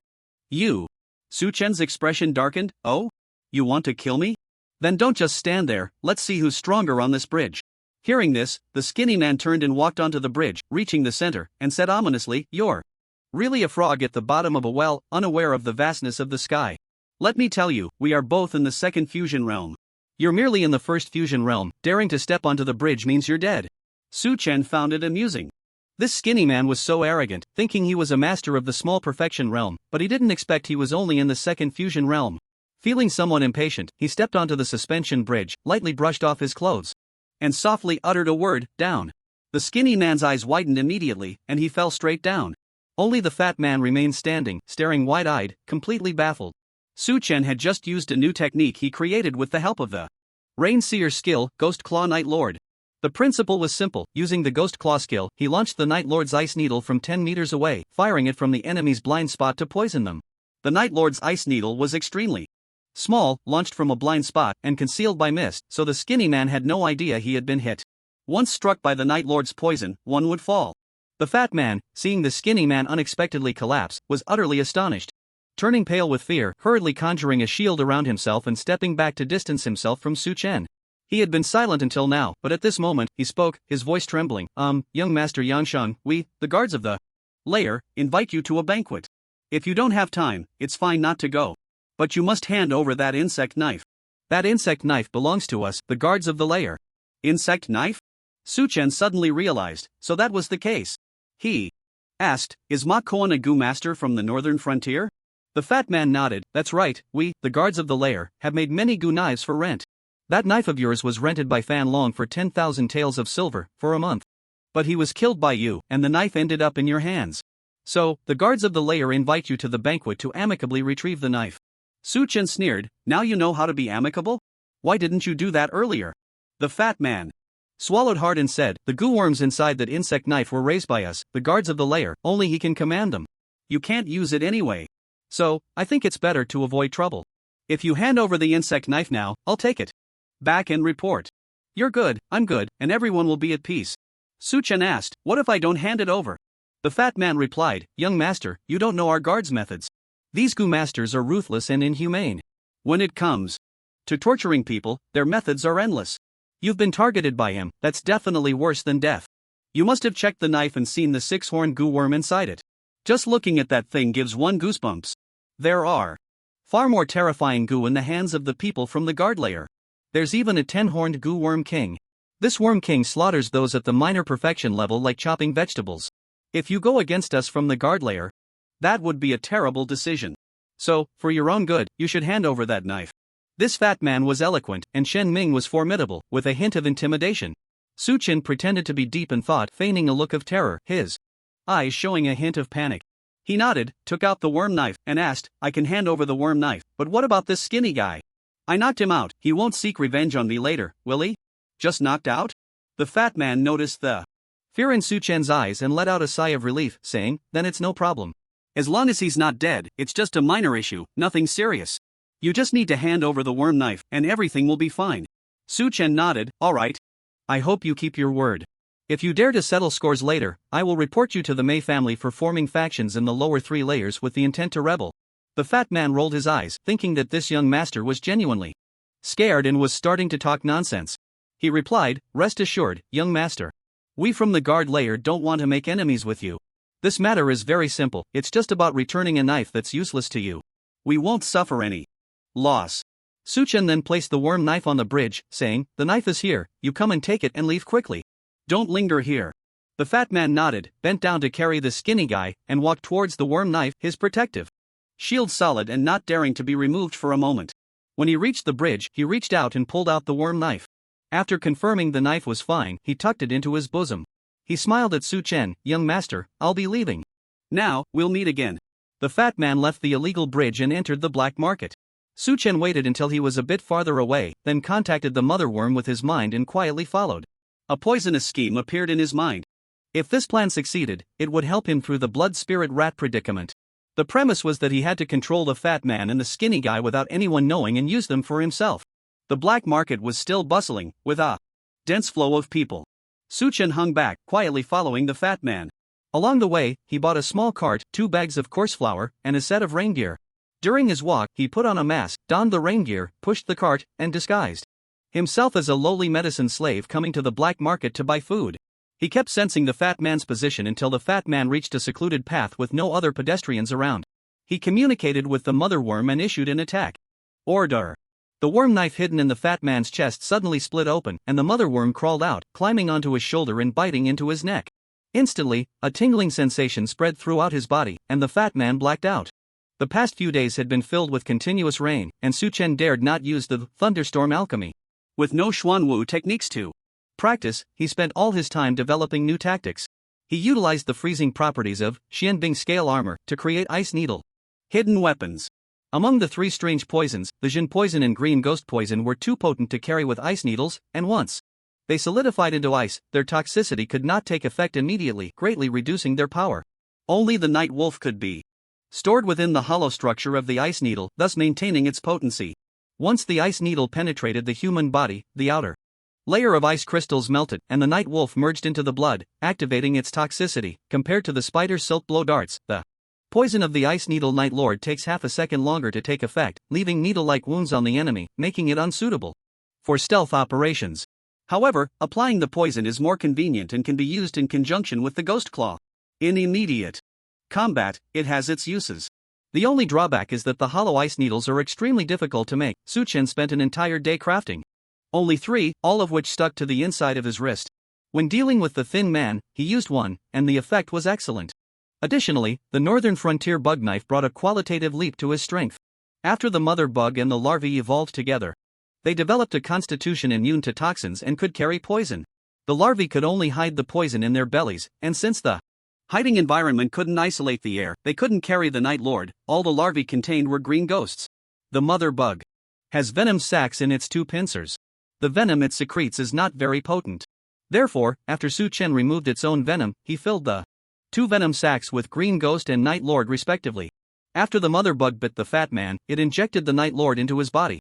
you. Su Chen's expression darkened, oh? You want to kill me? Then don't just stand there, let's see who's stronger on this bridge. Hearing this, the skinny man turned and walked onto the bridge, reaching the center, and said ominously, you're really a frog at the bottom of a well, unaware of the vastness of the sky. Let me tell you, we are both in the second fusion realm. You're merely in the first fusion realm, daring to step onto the bridge means you're dead. Su Chen found it amusing. This skinny man was so arrogant, thinking he was a master of the small perfection realm, but he didn't expect he was only in the second fusion realm. Feeling somewhat impatient, he stepped onto the suspension bridge, lightly brushed off his clothes, and softly uttered a word, down. The skinny man's eyes widened immediately, and he fell straight down. Only the fat man remained standing, staring wide-eyed, completely baffled. Su Chen had just used a new technique he created with the help of the Rain Seer skill, Ghost Claw Night Lord. The principle was simple. Using the Ghost Claw skill, he launched the Night Lord's ice needle from 10 meters away, firing it from the enemy's blind spot to poison them. The Night Lord's ice needle was extremely small, launched from a blind spot, and concealed by mist, so the skinny man had no idea he had been hit. Once struck by the Night Lord's poison, one would fall. The fat man, seeing the skinny man unexpectedly collapse, was utterly astonished. Turning pale with fear, hurriedly conjuring a shield around himself and stepping back to distance himself from Su Chen. He had been silent until now, but at this moment, he spoke, his voice trembling. Young Master Yanshan, we, the guards of the lair, invite you to a banquet. If you don't have time, it's fine not to go. But you must hand over that insect knife. That insect knife belongs to us, the guards of the lair. Insect knife? Su Chen suddenly realized, so that was the case. He asked, is Ma Koan a gu master from the northern frontier? The fat man nodded. That's right, we, the guards of the lair, have made many gu knives for rent. That knife of yours was rented by Fan Long for 10,000 taels of silver, for a month. But he was killed by you, and the knife ended up in your hands. So, the guards of the lair invite you to the banquet to amicably retrieve the knife. Su Chen sneered, now you know how to be amicable? Why didn't you do that earlier? The fat man swallowed hard and said, the goo worms inside that insect knife were raised by us, the guards of the lair, only he can command them. You can't use it anyway. So, I think it's better to avoid trouble. If you hand over the insect knife now, I'll take it back and report. You're good, I'm good, and everyone will be at peace. Su Chen asked, what if I don't hand it over? The fat man replied, young master, you don't know our guards' methods. These goo masters are ruthless and inhumane. When it comes to torturing people, their methods are endless. You've been targeted by him, that's definitely worse than death. You must have checked the knife and seen the 6-horned goo worm inside it. Just looking at that thing gives one goosebumps. There are far more terrifying goo in the hands of the people from the guard layer. There's even a 10-horned goo worm king. This worm king slaughters those at the minor perfection level like chopping vegetables. If you go against us from the guard layer, that would be a terrible decision. So, for your own good, you should hand over that knife. This fat man was eloquent, and Shen Ming was formidable, with a hint of intimidation. Su Chen pretended to be deep in thought, feigning a look of terror, his eyes showing a hint of panic. He nodded, took out the worm knife, and asked, I can hand over the worm knife, but what about this skinny guy? I knocked him out, he won't seek revenge on me later, will he? Just knocked out? The fat man noticed the fear in Su Chen's eyes and let out a sigh of relief, saying, then it's no problem. As long as he's not dead, it's just a minor issue, nothing serious. You just need to hand over the worm knife, and everything will be fine. Su Chen nodded, all right. I hope you keep your word. If you dare to settle scores later, I will report you to the Mei family for forming factions in the lower 3 layers with the intent to rebel. The fat man rolled his eyes, thinking that this young master was genuinely scared and was starting to talk nonsense. He replied, rest assured, young master. We from the guard layer don't want to make enemies with you. This matter is very simple, it's just about returning a knife that's useless to you. We won't suffer any loss. Su Chen then placed the worm knife on the bridge, saying, the knife is here, you come and take it and leave quickly. Don't linger here. The fat man nodded, bent down to carry the skinny guy, and walked towards the worm knife, his protective shield solid and not daring to be removed for a moment. When he reached the bridge, he reached out and pulled out the worm knife. After confirming the knife was fine, he tucked it into his bosom. He smiled at Su Chen, young master, I'll be leaving. Now, we'll meet again. The fat man left the illegal bridge and entered the black market. Su Chen waited until he was a bit farther away, then contacted the mother worm with his mind and quietly followed. A poisonous scheme appeared in his mind. If this plan succeeded, it would help him through the blood spirit rat predicament. The premise was that he had to control the fat man and the skinny guy without anyone knowing and use them for himself. The black market was still bustling, with a dense flow of people. Su Chen hung back, quietly following the fat man. Along the way, he bought a small cart, 2 bags of coarse flour, and a set of rain gear. During his walk, he put on a mask, donned the rain gear, pushed the cart, and disguised himself as a lowly medicine slave coming to the black market to buy food. He kept sensing the fat man's position until the fat man reached a secluded path with no other pedestrians around. He communicated with the mother worm and issued an attack order. The worm knife hidden in the fat man's chest suddenly split open, and the mother worm crawled out, climbing onto his shoulder and biting into his neck. Instantly, a tingling sensation spread throughout his body, and the fat man blacked out. The past few days had been filled with continuous rain, and Su Chen dared not use the thunderstorm alchemy. With no Xuanwu techniques to practice, he spent all his time developing new tactics. He utilized the freezing properties of Xianbing scale armor to create ice needle. Hidden weapons. Among the three strange poisons, the Jin poison and green ghost poison were too potent to carry with ice needles, and once they solidified into ice, their toxicity could not take effect immediately, greatly reducing their power. Only the night wolf could be stored within the hollow structure of the ice needle, thus maintaining its potency. Once the ice needle penetrated the human body, the outer layer of ice crystals melted, and the night wolf merged into the blood, activating its toxicity. Compared to the spider's silk blow darts, the poison of the ice needle Night Lord takes half a second longer to take effect, leaving needle-like wounds on the enemy, making it unsuitable for stealth operations. However, applying the poison is more convenient and can be used in conjunction with the ghost claw. In immediate combat, it has its uses. The only drawback is that the hollow ice needles are extremely difficult to make. Su Chen spent an entire day crafting only 3, all of which stuck to the inside of his wrist. When dealing with the thin man, he used one, and the effect was excellent. Additionally, the Northern Frontier bug knife brought a qualitative leap to his strength. After the mother bug and the larvae evolved together, they developed a constitution immune to toxins and could carry poison. The larvae could only hide the poison in their bellies, and since the hiding environment couldn't isolate the air, they couldn't carry the Night Lord. All the larvae contained were green ghosts. The mother bug has venom sacs in its 2 pincers. The venom it secretes is not very potent. Therefore, after Su Chen removed its own venom, he filled the 2 venom sacs with Green Ghost and Night Lord respectively. After the mother bug bit the fat man, it injected the Night Lord into his body,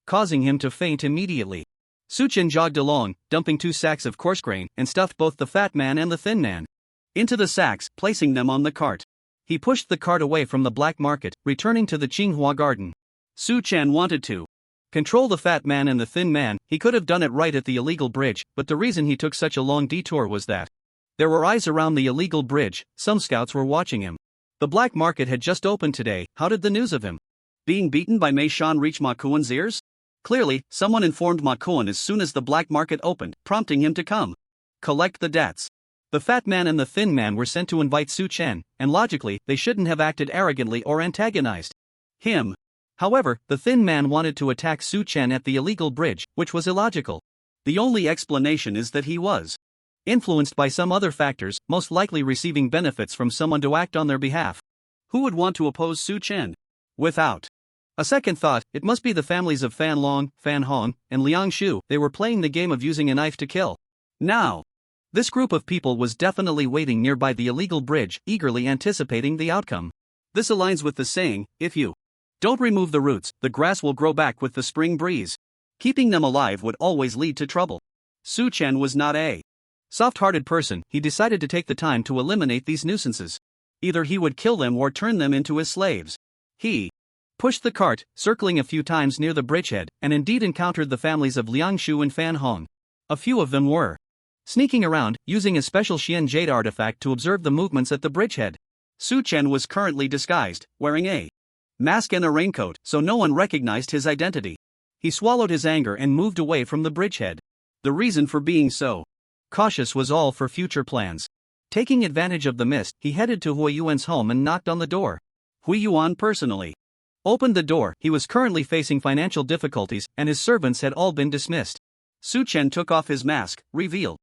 causing him to faint immediately. Su Chen jogged along, dumping 2 sacks of coarse grain, and stuffed both the fat man and the thin man into the sacks, placing them on the cart. He pushed the cart away from the black market, returning to the Qinghua garden. Su Chen wanted to control the fat man and the thin man. He could have done it right at the illegal bridge, but the reason he took such a long detour was that there were eyes around the illegal bridge. Some scouts were watching him. The black market had just opened today. How did the news of him being beaten by Mei Shan reach Ma Kuan's ears? Clearly, someone informed Ma Kuan as soon as the black market opened, prompting him to come collect the debts. The fat man and the thin man were sent to invite Su Chen, and logically, they shouldn't have acted arrogantly or antagonized him. However, the thin man wanted to attack Su Chen at the illegal bridge, which was illogical. The only explanation is that he was influenced by some other factors, most likely receiving benefits from someone to act on their behalf. Who would want to oppose Su Chen? Without a second thought, it must be the families of Fan Long, Fan Hong, and Liang Shu. They were playing the game of using a knife to kill. Now, this group of people was definitely waiting nearby the illegal bridge, eagerly anticipating the outcome. This aligns with the saying, if you don't remove the roots, the grass will grow back with the spring breeze. Keeping them alive would always lead to trouble. Su Chen was not a soft-hearted person. He decided to take the time to eliminate these nuisances. Either he would kill them or turn them into his slaves. He pushed the cart, circling a few times near the bridgehead, and indeed encountered the families of Liang Shu and Fan Hong. A few of them were sneaking around, using a special Xian Jade artifact to observe the movements at the bridgehead. Su Chen was currently disguised, wearing a mask and a raincoat, so no one recognized his identity. He swallowed his anger and moved away from the bridgehead. The reason for being so cautious was all for future plans. Taking advantage of the mist, he headed to Hui Yuan's home and knocked on the door. Hui Yuan personally opened the door. He was currently facing financial difficulties, and his servants had all been dismissed. Su Chen took off his mask, revealed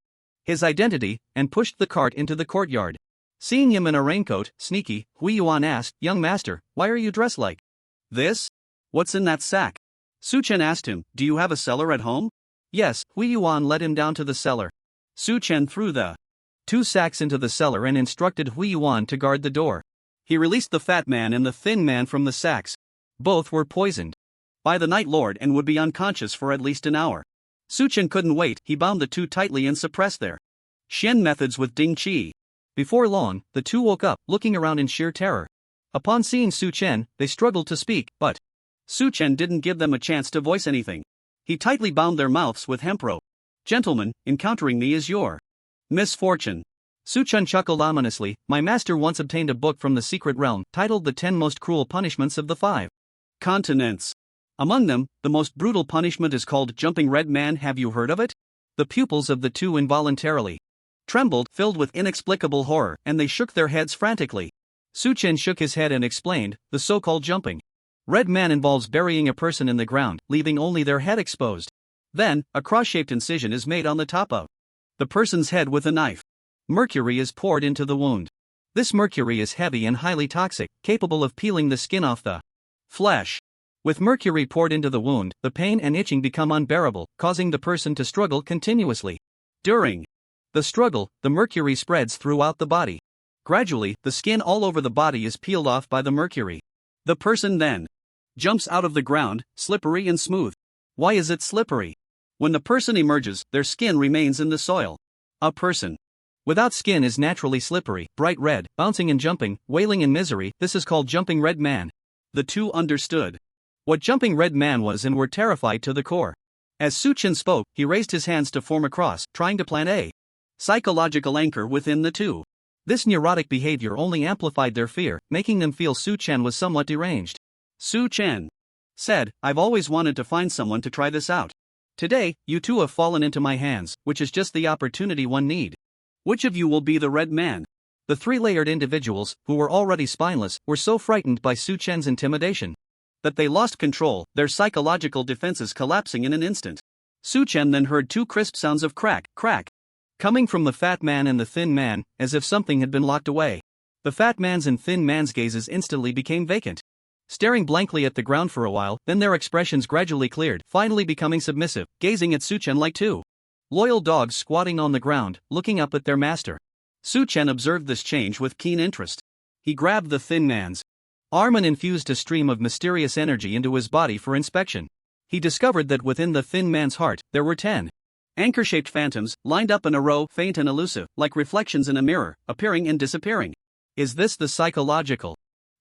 his identity, and pushed the cart into the courtyard. Seeing him in a raincoat, sneaky, Hui Yuan asked, "Young master, why are you dressed like this? What's in that sack?" Su Chen asked him, "Do you have a cellar at home?" Yes. Hui Yuan led him down to the cellar. Su Chen threw the 2 sacks into the cellar and instructed Hui Yuan to guard the door. He released the fat man and the thin man from the sacks. Both were poisoned by the Night Lord and would be unconscious for at least an hour. Su Chen couldn't wait. He bound the 2 tightly and suppressed their Xian methods with Ding Qi. Before long, the 2 woke up, looking around in sheer terror. Upon seeing Su Chen, they struggled to speak, but Su Chen didn't give them a chance to voice anything. He tightly bound their mouths with hemp rope. "Gentlemen, encountering me is your misfortune." Su Chen chuckled ominously. "My master once obtained a book from the secret realm, titled The 10 Most Cruel Punishments of the 5 Continents. Among them, the most brutal punishment is called Jumping Red Man. Have you heard of it?" The pupils of the 2 involuntarily trembled, filled with inexplicable horror, and they shook their heads frantically. Su Chen shook his head and explained, the so-called jumping red man involves burying a person in the ground, leaving only their head exposed. Then, a cross-shaped incision is made on the top of the person's head with a knife. Mercury is poured into the wound. This mercury is heavy and highly toxic, capable of peeling the skin off the flesh. With mercury poured into the wound, the pain and itching become unbearable, causing the person to struggle continuously. During the struggle, the mercury spreads throughout the body. Gradually, the skin all over the body is peeled off by the mercury. The person then jumps out of the ground, slippery and smooth. Why is it slippery? When the person emerges, their skin remains in the soil. A person without skin is naturally slippery, bright red, bouncing and jumping, wailing in misery. This is called jumping red man. The two understood what jumping red man was and were terrified to the core. As Su Chen spoke, he raised his hands to form a cross, trying to plant a psychological anchor within the two. This neurotic behavior only amplified their fear, making them feel Su Chen was somewhat deranged. Su Chen said, I've always wanted to find someone to try this out. Today, you two have fallen into my hands, which is just the opportunity one need. Which of you will be the red man? The three-layered individuals, who were already spineless, were so frightened by Su Chen's intimidation that they lost control, their psychological defenses collapsing in an instant. Su Chen then heard two crisp sounds of crack, crack, coming from the fat man and the thin man, as if something had been locked away. The fat man's and thin man's gazes instantly became vacant, staring blankly at the ground for a while, then their expressions gradually cleared, finally becoming submissive, gazing at Su Chen like two loyal dogs squatting on the ground, looking up at their master. Su Chen observed this change with keen interest. He grabbed the thin man's arm and infused a stream of mysterious energy into his body for inspection. He discovered that within the thin man's heart, there were 10 anchor-shaped phantoms, lined up in a row, faint and elusive, like reflections in a mirror, appearing and disappearing. Is this the psychological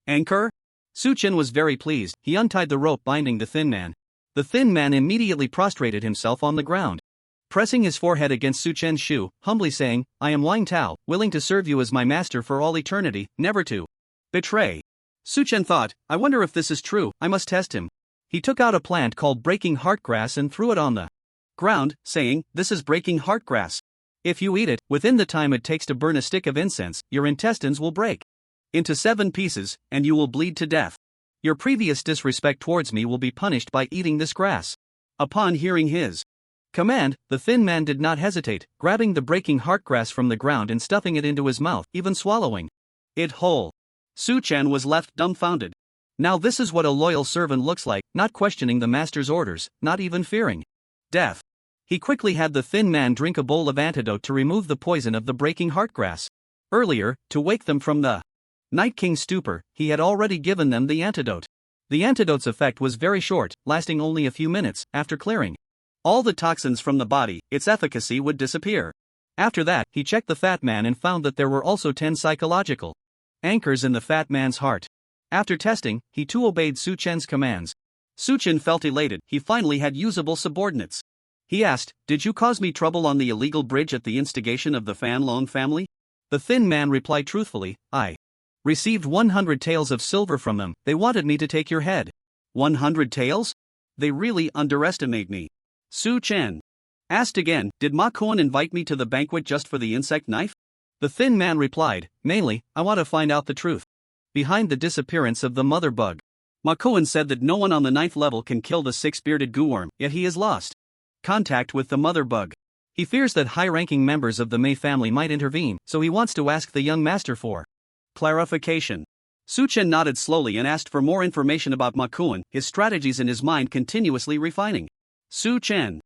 anchor? Su Chen was very pleased. He untied the rope binding the thin man. The thin man immediately prostrated himself on the ground, pressing his forehead against Su Chen's shoe, humbly saying, I am Wang Tao, willing to serve you as my master for all eternity, never to betray. Su Chen thought, I wonder if this is true, I must test him. He took out a plant called breaking heart grass and threw it on the ground, saying, this is breaking heart grass. If you eat it, within the time it takes to burn a stick of incense, your intestines will break into 7 pieces, and you will bleed to death. Your previous disrespect towards me will be punished by eating this grass. Upon hearing his command, the thin man did not hesitate, grabbing the breaking heart grass from the ground and stuffing it into his mouth, even swallowing it whole. Su Chen was left dumbfounded. Now this is what a loyal servant looks like, not questioning the master's orders, not even fearing death. He quickly had the thin man drink a bowl of antidote to remove the poison of the breaking heart grass. Earlier, to wake them from the Night King's stupor, he had already given them the antidote. The antidote's effect was very short, lasting only a few minutes. After clearing all the toxins from the body, its efficacy would disappear. After that, he checked the fat man and found that there were also 10 psychological anchors in the fat man's heart. After testing, he too obeyed Su Chen's commands. Su Chen felt elated, he finally had usable subordinates. He asked, did you cause me trouble on the illegal bridge at the instigation of the Fan Long family? The thin man replied truthfully, I received 100 taels of silver from them. They wanted me to take your head. 100 taels? They really underestimate me. Su Chen asked again, did Ma Kuan invite me to the banquet just for the insect knife? The thin man replied, mainly, I want to find out the truth behind the disappearance of the mother bug. Ma Kuan said that no one on the 9th level can kill the 6-bearded gooworm, yet he has lost contact with the mother bug. He fears that high-ranking members of the Mei family might intervene, so he wants to ask the young master for clarification. Su Chen nodded slowly and asked for more information about Ma Kuan, his strategies in his mind continuously refining. Su Chen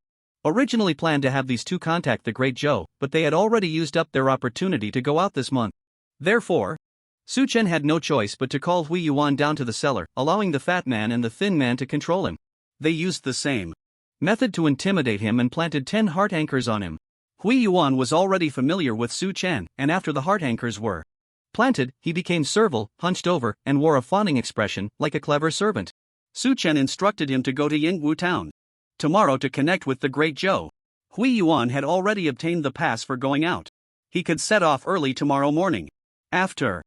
originally planned to have these two contact the Great Zhou, but they had already used up their opportunity to go out this month. Therefore, Su Chen had no choice but to call Yuan down to the cellar, allowing the fat man and the thin man to control him. They used the same method to intimidate him and planted 10 heart anchors on him. Yuan was already familiar with Su Chen, and after the heart anchors were planted, he became servile, hunched over, and wore a fawning expression, like a clever servant. Su Chen instructed him to go to Yingwu town tomorrow to connect with the Great Zhou. Yuan had already obtained the pass for going out. He could set off early tomorrow morning. After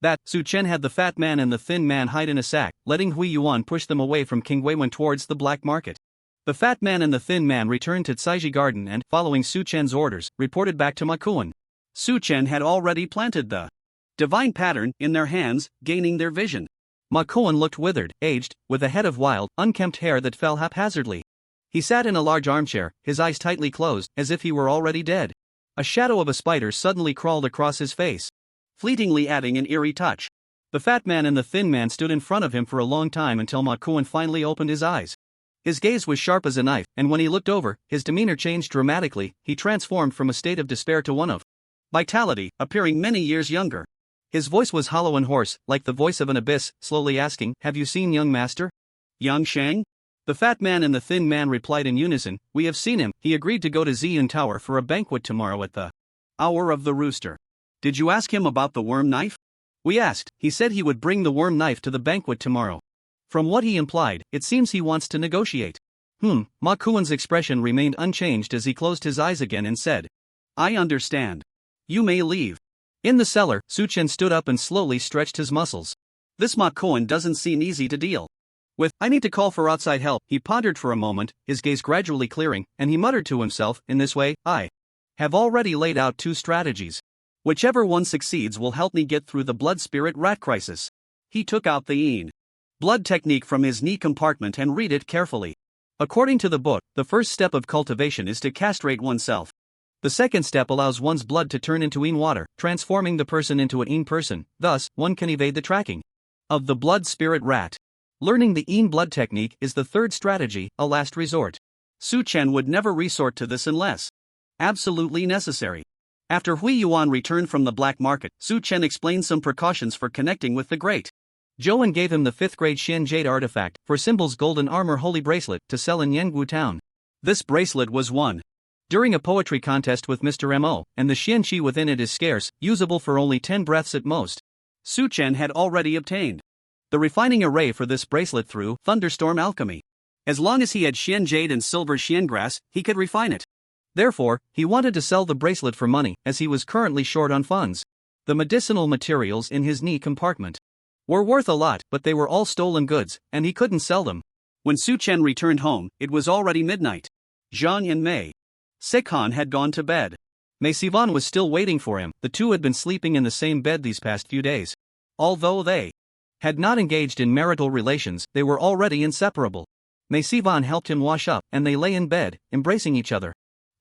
that, Su Chen had the fat man and the thin man hide in a sack, letting Yuan push them away from King Weiwen towards the black market. The fat man and the thin man returned to Caiji Garden and, following Su Chen's orders, reported back to Ma Kuan. Su Chen had already planted the divine pattern in their hands, gaining their vision. Ma Kuan looked withered, aged, with a head of wild, unkempt hair that fell haphazardly. He sat in a large armchair, his eyes tightly closed, as if he were already dead. A shadow of a spider suddenly crawled across his face, fleetingly adding an eerie touch. The fat man and the thin man stood in front of him for a long time until Ma Kuan finally opened his eyes. His gaze was sharp as a knife, and when he looked over, his demeanor changed dramatically. He transformed from a state of despair to one of vitality, appearing many years younger. His voice was hollow and hoarse, like the voice of an abyss, slowly asking, "Have you seen young master? Young Shang?" The fat man and the thin man replied in unison, "We have seen him. He agreed to go to Ziyun Tower for a banquet tomorrow at the hour of the rooster." "Did you ask him about the worm knife?" "We asked. He said he would bring the worm knife to the banquet tomorrow. From what he implied, it seems he wants to negotiate." Ma Kuan's expression remained unchanged as he closed his eyes again and said, "I understand. You may leave." In the cellar, Su Chen stood up and slowly stretched his muscles. This Ma Kuan doesn't seem easy to deal with. "I need to call for outside help." He pondered for a moment, his gaze gradually clearing, and he muttered to himself, "In this way, I have already laid out 2 strategies. Whichever one succeeds will help me get through the blood spirit rat crisis." He took out the Yin blood technique from his knee compartment and read it carefully. According to the book, the first step of cultivation is to castrate oneself. The second step allows one's blood to turn into Yin water, transforming the person into an Yin person. Thus, one can evade the tracking of the blood spirit rat. Learning the Yin blood technique is the third strategy, a last resort. Su Chen would never resort to this unless absolutely necessary. After Hui Yuan returned from the black market, Su Chen explained some precautions for connecting with the great Zhou gave him the 5th grade Xian Jade artifact for Symbol's golden armor holy bracelet to sell in Yangwu town. This bracelet was won during a poetry contest with Mr. Mo, and the Xian Qi within it is scarce, usable for only 10 breaths at most. Su Chen had already obtained the refining array for this bracelet through Thunderstorm Alchemy. As long as he had Xian Jade and silver Xian Grass, he could refine it. Therefore, he wanted to sell the bracelet for money, as he was currently short on funds. The medicinal materials in his knee compartment were worth a lot, but they were all stolen goods, and he couldn't sell them. When Su Chen returned home, it was already midnight. Zhang and Mei Sikhan had gone to bed. Mei Sivan was still waiting for him. The two had been sleeping in the same bed these past few days. Although they had not engaged in marital relations, they were already inseparable. Mei Sivan helped him wash up, and they lay in bed, embracing each other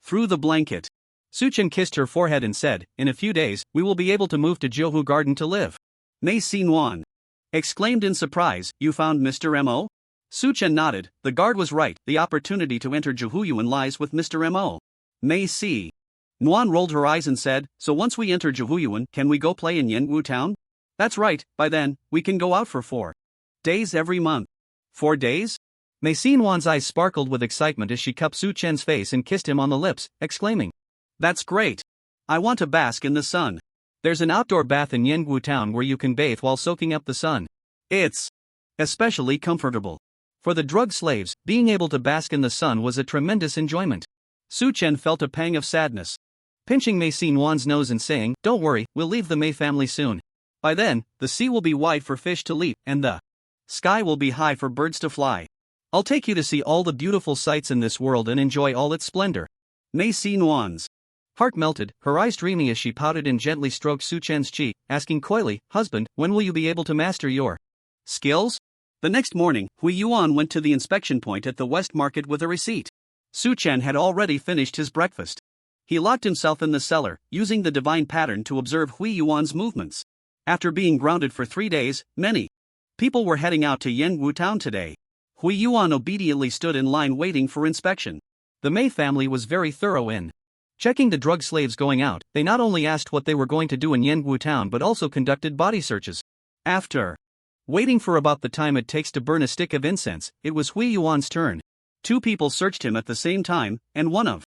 through the blanket. Su Chen kissed her forehead and said, "In a few days, we will be able to move to Jiuhu Garden to live." Mei Sinuan exclaimed in surprise, "You found Mr. Mo?" Su Chen nodded. The guard was right, the opportunity to enter Jiuhuyuan lies with Mr. Mo. Mei Si Nuan rolled her eyes and said, "So once we enter Jiuhuyuan, can we go play in Yanwu town?" "That's right, by then, we can go out for 4 days every month." 4 days? Mei Sinuan's eyes sparkled with excitement as she cupped Su Chen's face and kissed him on the lips, exclaiming, "That's great! I want to bask in the sun." There's an outdoor bath in Yanwu town where you can bathe while soaking up the sun. It's especially comfortable. For the drug slaves, being able to bask in the sun was a tremendous enjoyment. Su Chen felt a pang of sadness, pinching Mei Sinuan's nose and saying, "Don't worry, we'll leave the Mei family soon. By then, the sea will be wide for fish to leap, and the sky will be high for birds to fly. I'll take you to see all the beautiful sights in this world and enjoy all its splendor." Mei Sinuan's heart melted, her eyes dreamy as she pouted and gently stroked Su Chen's cheek, asking coyly, "Husband, when will you be able to master your skills?" The next morning, Hui Yuan went to the inspection point at the West Market with a receipt. Su Chen had already finished his breakfast. He locked himself in the cellar, using the divine pattern to observe Hui Yuan's movements. After being grounded for 3 days, many people were heading out to Yanwu town today. Hui Yuan obediently stood in line waiting for inspection. The Mei family was very thorough in checking the drug slaves going out. They not only asked what they were going to do in Yanwu town but also conducted body searches. After waiting for about the time it takes to burn a stick of incense, it was Hui Yuan's turn. 2 people searched him at the same time, and one of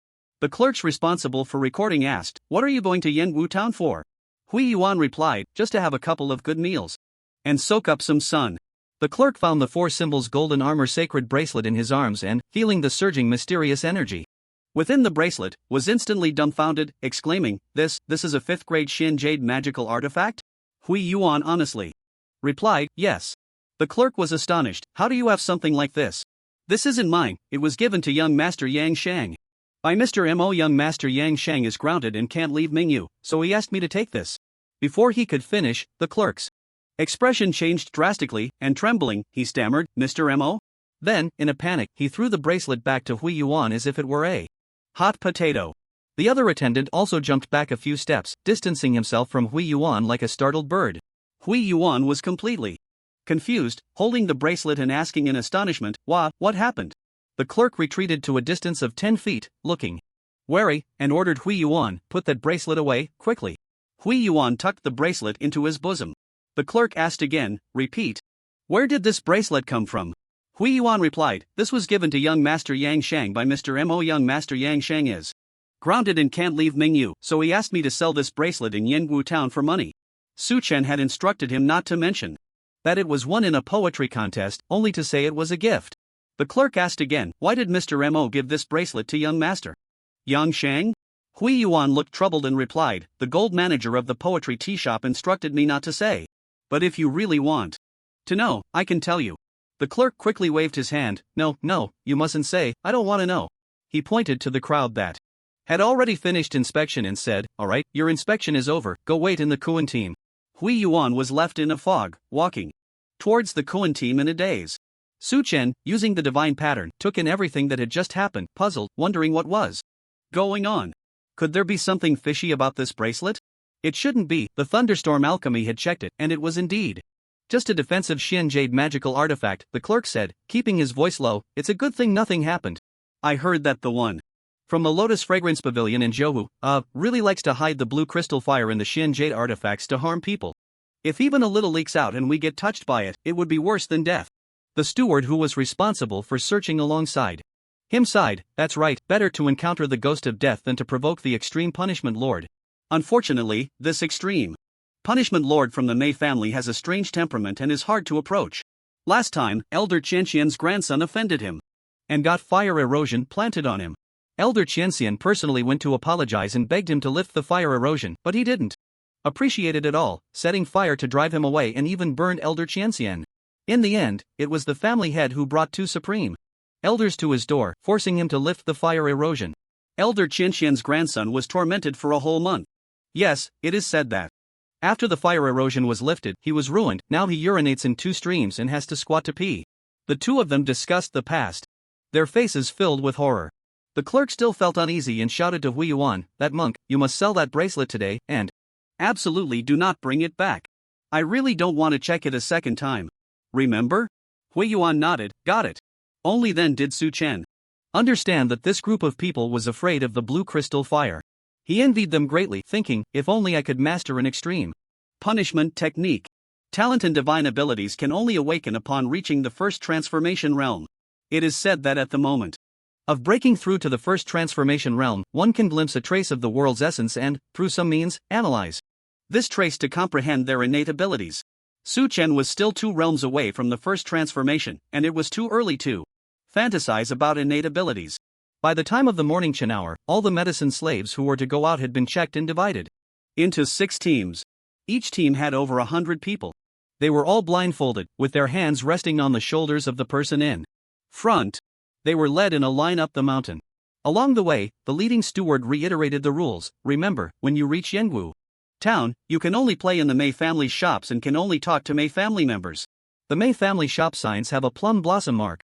the clerks responsible for recording asked, "What are you going to Yanwu town for?" Hui Yuan replied, "Just to have a couple of good meals and soak up some sun." The clerk found the 4 symbols golden armor sacred bracelet in his arms and, feeling the surging mysterious energy within the bracelet, was instantly dumbfounded, exclaiming, This is a 5th grade Xian Jade magical artifact?" Hui Yuan honestly replied, "Yes." The clerk was astonished. "How do you have something like this?" "This isn't mine, it was given to young Master Yang Shang. By Mr. Mo. Young Master Yang Shang is grounded and can't leave Mingyu, so he asked me to take this." Before he could finish, the clerk's expression changed drastically, and trembling, he stammered, "Mr. M.O.?" Then, in a panic, he threw the bracelet back to Yuan as if it were a hot potato. The other attendant also jumped back a few steps, distancing himself from Yuan like a startled bird. Yuan was completely confused, holding the bracelet and asking in astonishment, what happened?" The clerk retreated to a distance of 10 feet, looking wary, and ordered Yuan, "Put that bracelet away, quickly." Yuan tucked the bracelet into his bosom. The clerk asked again, "Repeat. Where did this bracelet come from?" Yuan replied, "This was given to young Master Yang Shang by Mr. M.O. Young Master Yang Shang is grounded and can't leave Mingyu, so he asked me to sell this bracelet in Yangwu town for money." Su Chen had instructed him not to mention that it was won in a poetry contest, only to say it was a gift. The clerk asked again, "Why did Mr. M.O. give this bracelet to young Master Yang Shang?" Yuan looked troubled and replied, "The gold manager of the poetry tea shop instructed me not to say. But if you really want to know, I can tell you." The clerk quickly waved his hand, No, you mustn't say, I don't want to know." He pointed to the crowd that had already finished inspection and said, "Alright, your inspection is over, go wait in the Kuan team." Yuan was left in a fog, walking towards the Kuan team in a daze. Su Chen, using the divine pattern, took in everything that had just happened, puzzled, wondering what was going on. Could there be something fishy about this bracelet? It shouldn't be. The thunderstorm alchemy had checked it, and it was indeed just a defensive Xian Jade magical artifact, the clerk said, keeping his voice low. "It's a good thing nothing happened. I heard that the one from the Lotus Fragrance Pavilion in Zhou, really likes to hide the blue crystal fire in the Xian Jade artifacts to harm people. If even a little leaks out and we get touched by it, it would be worse than death." The steward who was responsible for searching alongside him sighed, "That's right, better to encounter the ghost of death than to provoke the extreme punishment lord." Unfortunately, this extreme punishment lord from the Mei family has a strange temperament and is hard to approach. Last time, Elder Qianxian's grandson offended him and got fire erosion planted on him. Elder Qianxian personally went to apologize and begged him to lift the fire erosion, but he didn't appreciate it at all, setting fire to drive him away and even burned Elder Qianxian. In the end, it was the family head who brought two supreme elders to his door, forcing him to lift the fire erosion. Elder Qianxian's grandson was tormented for a whole month. Yes, it is said that after the fire erosion was lifted, he was ruined. Now he urinates in 2 streams and has to squat to pee. The two of them discussed the past, their faces filled with horror. The clerk still felt uneasy and shouted to Yuan, "That monk, you must sell that bracelet today, and absolutely do not bring it back. I really don't want to check it a second time. Remember?" Yuan nodded, "Got it." Only then did Su Chen understand that this group of people was afraid of the blue crystal fire. He envied them greatly, thinking, if only I could master an extreme punishment technique. Talent and divine abilities can only awaken upon reaching the first transformation realm. It is said that at the moment of breaking through to the first transformation realm, one can glimpse a trace of the world's essence and, through some means, analyze this trace to comprehend their innate abilities. Su Chen was still 2 realms away from the first transformation, and it was too early to fantasize about innate abilities. By the time of the morning Chen hour, all the medicine slaves who were to go out had been checked and divided into 6 teams. Each team had over 100 people. They were all blindfolded, with their hands resting on the shoulders of the person in front. They were led in a line up the mountain. Along the way, the leading steward reiterated the rules. "Remember, when you reach Yangwu town, you can only play in the Mei family shops and can only talk to Mei family members. The Mei family shop signs have a plum blossom mark.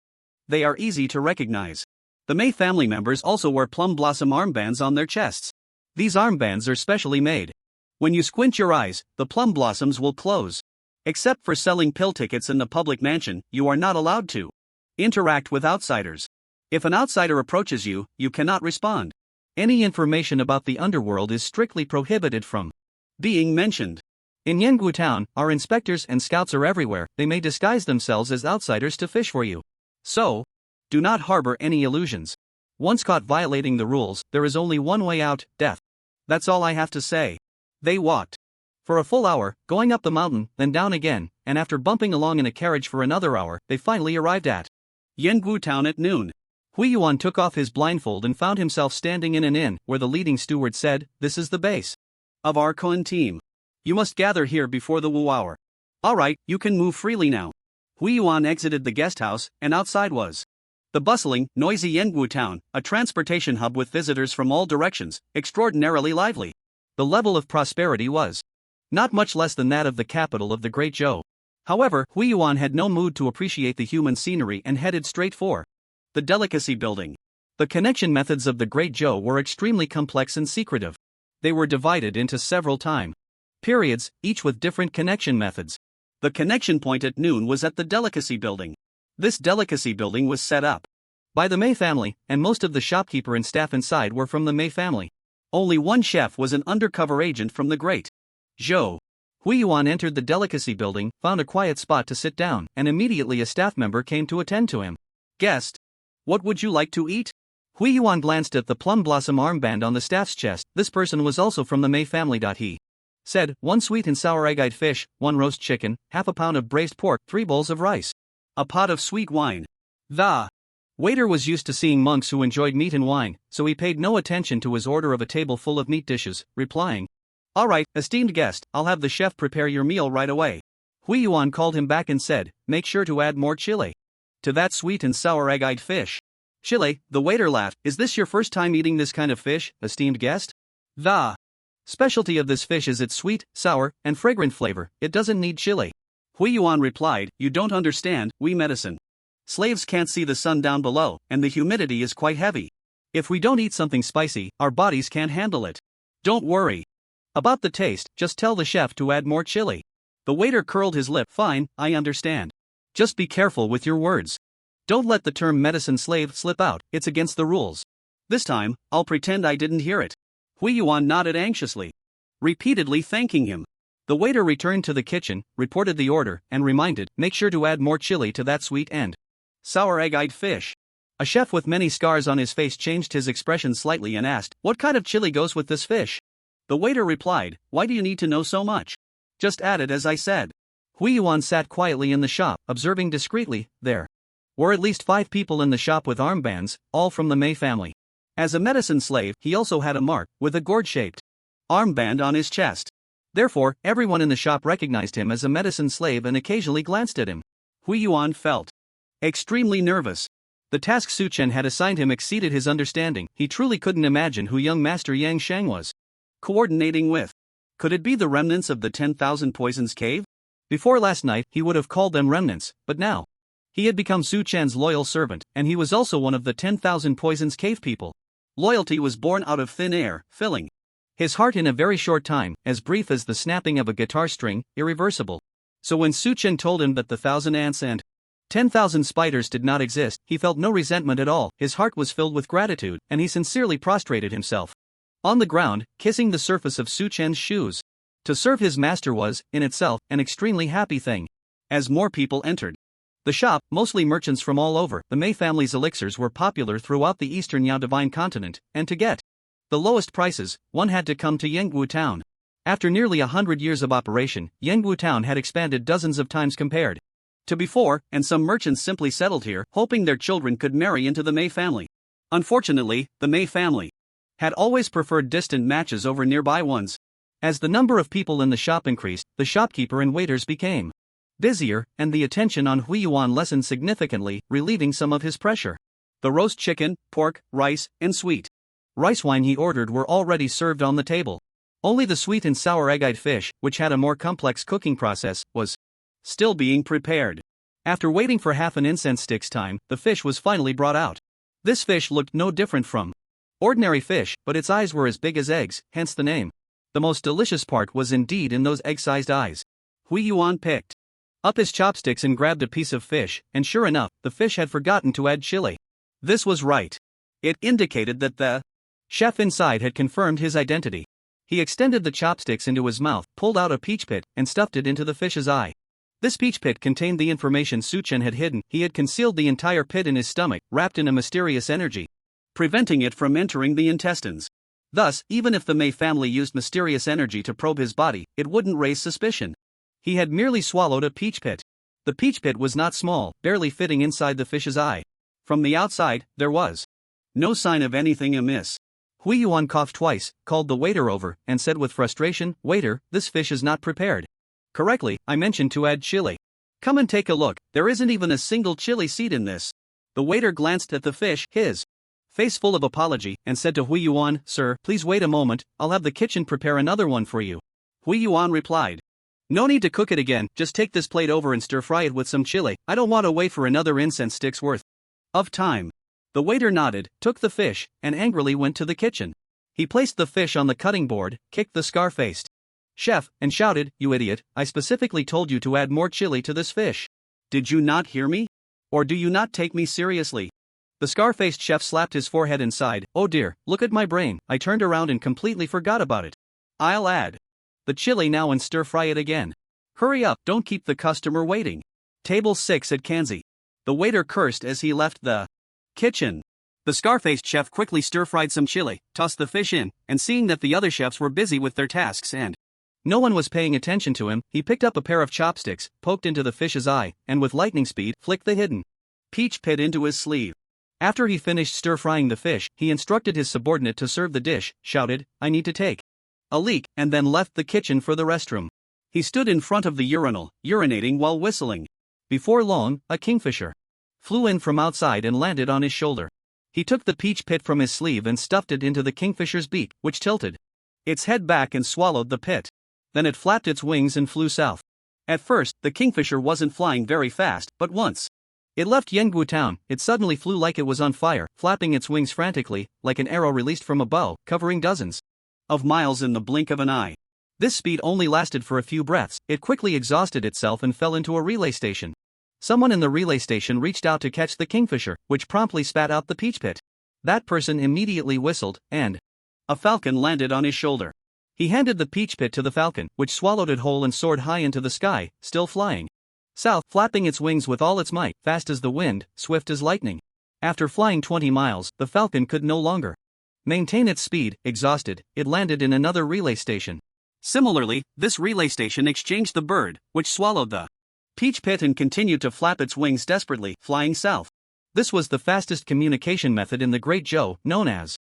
They are easy to recognize. The Mei family members also wear plum blossom armbands on their chests. These armbands are specially made. When you squint your eyes, the plum blossoms will close. Except for selling pill tickets in the public mansion, you are not allowed to interact with outsiders. If an outsider approaches you, you cannot respond. Any information about the underworld is strictly prohibited from being mentioned. In Yangwu town, our inspectors and scouts are everywhere. They may disguise themselves as outsiders to fish for you. So, do not harbor any illusions. Once caught violating the rules, there is only one way out, death. That's all I have to say." They walked for a full hour, going up the mountain, then down again, and after bumping along in a carriage for another hour, they finally arrived at Yangwu town at noon. Yuan took off his blindfold and found himself standing in an inn, where the leading steward said, "This is the base of our Kun team. You must gather here before the Wu hour." "Alright, you can move freely now." Yuan exited the guest house, and outside was the bustling, noisy Yangwu town, a transportation hub with visitors from all directions, extraordinarily lively. The level of prosperity was not much less than that of the capital of the Great Zhou. However, Yuan had no mood to appreciate the human scenery and headed straight for the delicacy building. The connection methods of the Great Zhou were extremely complex and secretive. They were divided into several time periods, each with different connection methods. The connection point at noon was at the delicacy building. This delicacy building was set up by the Mei family, and most of the shopkeeper and staff inside were from the Mei family. Only one chef was an undercover agent from the Great Zhou. Yuan entered the delicacy building, found a quiet spot to sit down, and immediately a staff member came to attend to him. "Guest, what would you like to eat?" Yuan glanced at the plum blossom armband on the staff's chest. This person was also from the Mei family. He said, "1 sweet and sour egg-eyed fish, 1 roast chicken, half a pound of braised pork, 3 bowls of rice, a pot of sweet wine." The waiter was used to seeing monks who enjoyed meat and wine, so he paid no attention to his order of a table full of meat dishes, replying, "All right, esteemed guest, I'll have the chef prepare your meal right away." Yuan called him back and said, "Make sure to add more chili to that sweet and sour egg-eyed fish." "Chili?" the waiter laughed. "Is this your first time eating this kind of fish, esteemed guest? The specialty of this fish is its sweet, sour, and fragrant flavor. It doesn't need chili." Yuan replied, "You don't understand, we medicine slaves can't see the sun down below, and the humidity is quite heavy. If we don't eat something spicy, our bodies can't handle it. Don't worry about the taste, just tell the chef to add more chili." The waiter curled his lip. "Fine, I understand. Just be careful with your words. Don't let the term medicine slave slip out, it's against the rules." "This time, I'll pretend I didn't hear it." Yuan nodded anxiously, repeatedly thanking him. The waiter returned to the kitchen, reported the order, and reminded, "Make sure to add more chili to that sweet and sour egg-eyed fish." A chef with many scars on his face changed his expression slightly and asked, "What kind of chili goes with this fish?" The waiter replied, "Why do you need to know so much? Just add it as I said." Yuan sat quietly in the shop, observing discreetly. There were at least 5 people in the shop with armbands, all from the Mei family. As a medicine slave, he also had a mark, with a gourd-shaped armband on his chest. Therefore, everyone in the shop recognized him as a medicine slave and occasionally glanced at him. Yuan felt extremely nervous. The task Su Chen had assigned him exceeded his understanding. He truly couldn't imagine who young Master Yang Shang was coordinating with. Could it be the remnants of the 10,000 Poisons Cave? Before last night, he would have called them remnants, but now he had become Su Chen's loyal servant, and he was also one of the 10,000 Poisons Cave people. Loyalty was born out of thin air, filling his heart in a very short time, as brief as the snapping of a guitar string, irreversible. So when Su Chen told him that the 1,000 ants and 10,000 spiders did not exist, he felt no resentment at all. His heart was filled with gratitude, and he sincerely prostrated himself on the ground, kissing the surface of Su Chen's shoes. To serve his master was, in itself, an extremely happy thing. As more people entered the shop, mostly merchants from all over, the Mei family's elixirs were popular throughout the eastern Yao Divine continent, and to get the lowest prices, one had to come to Yangwu town. After nearly 100 years of operation, Yangwu town had expanded dozens of times compared to before, and some merchants simply settled here, hoping their children could marry into the Mei family. Unfortunately, the Mei family had always preferred distant matches over nearby ones. As the number of people in the shop increased, the shopkeeper and waiters became busier, and the attention on Yuan lessened significantly, relieving some of his pressure. The roast chicken, pork, rice, and sweet rice wine he ordered were already served on the table. Only the sweet and sour egg-eyed fish, which had a more complex cooking process, was still being prepared. After waiting for half an incense stick's time, the fish was finally brought out. This fish looked no different from ordinary fish, but its eyes were as big as eggs, hence the name. The most delicious part was indeed in those egg-sized eyes. Yuan picked up his chopsticks and grabbed a piece of fish, and sure enough, the fish had forgotten to add chili. This was right. It indicated that the chef inside had confirmed his identity. He extended the chopsticks into his mouth, pulled out a peach pit, and stuffed it into the fish's eye. This peach pit contained the information Su Chen had hidden. He had concealed the entire pit in his stomach, wrapped in a mysterious energy, preventing it from entering the intestines. Thus, even if the Mei family used mysterious energy to probe his body, it wouldn't raise suspicion. He had merely swallowed a peach pit. The peach pit was not small, barely fitting inside the fish's eye. From the outside, there was no sign of anything amiss. Yuan coughed twice, called the waiter over, and said with frustration, "Waiter, this fish is not prepared correctly. I mentioned to add chili. Come and take a look, there isn't even a single chili seed in this." The waiter glanced at the fish, his face full of apology, and said to Yuan, "Sir, please wait a moment, I'll have the kitchen prepare another one for you." Yuan replied. No need to cook it again, just take this plate over and stir-fry it with some chili. I don't want to wait for another incense stick's worth of time. The waiter nodded, took the fish, and angrily went to the kitchen. He placed the fish on the cutting board, kicked the scar-faced chef, and shouted, "You idiot, I specifically told you to add more chili to this fish. Did you not hear me? Or do you not take me seriously?" The scar-faced chef slapped his forehead and sighed, "Oh dear, look at my brain, I turned around and completely forgot about it. I'll add the chili now and stir-fry it again. Hurry up, don't keep the customer waiting." Table 6 at Kanzi. The waiter cursed as he left the kitchen. The scar-faced chef quickly stir-fried some chili, tossed the fish in, and seeing that the other chefs were busy with their tasks and no one was paying attention to him, he picked up a pair of chopsticks, poked into the fish's eye, and with lightning speed flicked the hidden peach pit into his sleeve. After he finished stir-frying the fish, he instructed his subordinate to serve the dish, shouted, "I need to take a leak," and then left the kitchen for the restroom. He stood in front of the urinal, urinating while whistling. Before long, a kingfisher flew in from outside and landed on his shoulder. He took the peach pit from his sleeve and stuffed it into the kingfisher's beak, which tilted its head back and swallowed the pit. Then it flapped its wings and flew south. At first, the kingfisher wasn't flying very fast, but once it left Yanggu town, it suddenly flew like it was on fire, flapping its wings frantically, like an arrow released from a bow, covering dozens of miles in the blink of an eye. This speed only lasted for a few breaths, it quickly exhausted itself and fell into a relay station. Someone in the relay station reached out to catch the kingfisher, which promptly spat out the peach pit. That person immediately whistled, and a falcon landed on his shoulder. He handed the peach pit to the falcon, which swallowed it whole and soared high into the sky, still flying south, flapping its wings with all its might, fast as the wind, swift as lightning. After flying 20 miles, the falcon could no longer maintain its speed. Exhausted, it landed in another relay station. Similarly, this relay station exchanged the bird, which swallowed the peach pit and continued to flap its wings desperately, flying south. This was the fastest communication method in the Great Zhou, known as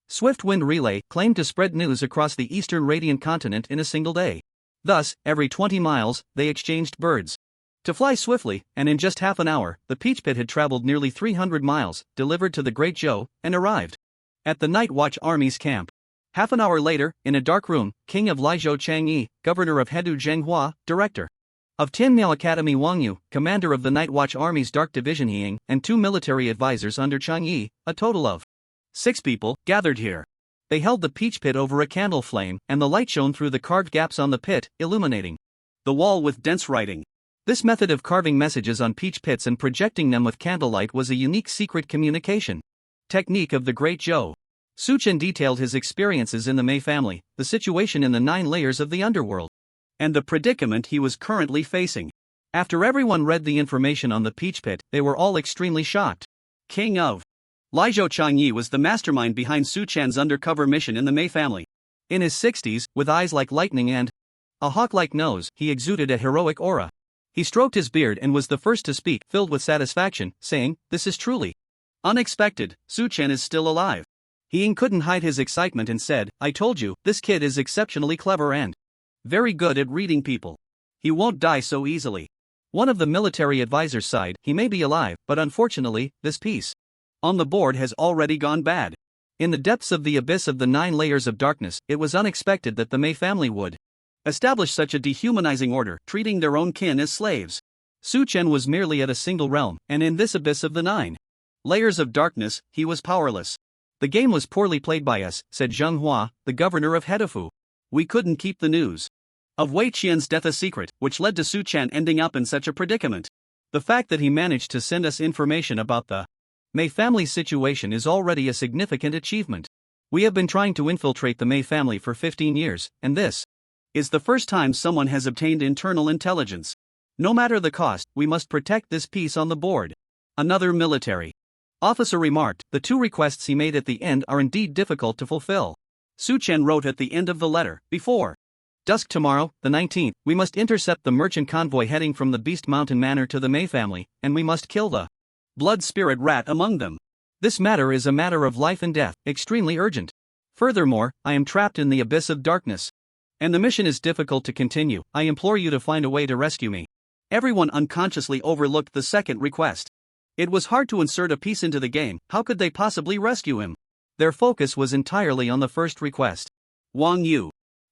Swift Wind Relay, claimed to spread news across the eastern radiant continent in a single day. Thus, every 20 miles, they exchanged birds to fly swiftly, and in just half an hour, the peach pit had traveled nearly 300 miles, delivered to the Great Zhou, and arrived at the Night Watch Army's camp. Half an hour later, in a dark room, King of Laizhou Changyi, Governor of Hedu Zhenghua, Director of Tianmiao Academy Wang Yu, Commander of the Night Watch Army's Dark Division Ying, and 2 military advisors under Changyi, a total of 6 people, gathered here. They held the peach pit over a candle flame, and the light shone through the carved gaps on the pit, illuminating the wall with dense writing. This method of carving messages on peach pits and projecting them with candlelight was a unique secret communication technique of the Great Zhou. Suchen detailed his experiences in the Mei family, the situation in the 9 layers of the underworld, and the predicament he was currently facing. After everyone read the information on the peach pit, they were all extremely shocked. King of Laizhou Changyi was the mastermind behind Su Chen's undercover mission in the Mei family. In his 60s, with eyes like lightning and a hawk-like nose, he exuded a heroic aura. He stroked his beard and was the first to speak, filled with satisfaction, saying, "This is truly unexpected, Su Chen is still alive." Ying couldn't hide his excitement and said, "I told you, this kid is exceptionally clever and very good at reading people. He won't die so easily." One of the military advisors sighed, "He may be alive, but unfortunately, this piece on the board has already gone bad." In the depths of the abyss of the 9 layers of darkness, it was unexpected that the Mei family would establish such a dehumanizing order, treating their own kin as slaves. Su Chen was merely at a single realm, and in this abyss of the 9 layers of darkness, he was powerless. "The game was poorly played by us," said Zheng Hua, the governor of Hedufu. "We couldn't keep the news of Wei Qian's death a secret, which led to Su Chen ending up in such a predicament. The fact that he managed to send us information about the Mei family's situation is already a significant achievement. We have been trying to infiltrate the Mei family for 15 years, and this is the first time someone has obtained internal intelligence. No matter the cost, we must protect this piece on the board." Another military officer remarked, "The 2 requests he made at the end are indeed difficult to fulfill." Su Chen wrote at the end of the letter, "Before dusk tomorrow, the 19th, we must intercept the merchant convoy heading from the Beast Mountain Manor to the Mei family, and we must kill the blood spirit rat among them. This matter is a matter of life and death, extremely urgent. Furthermore, I am trapped in the abyss of darkness, and the mission is difficult to continue. I implore you to find a way to rescue me." Everyone unconsciously overlooked the second request. It was hard to insert a piece into the game, how could they possibly rescue him? Their focus was entirely on the first request. Wang Yu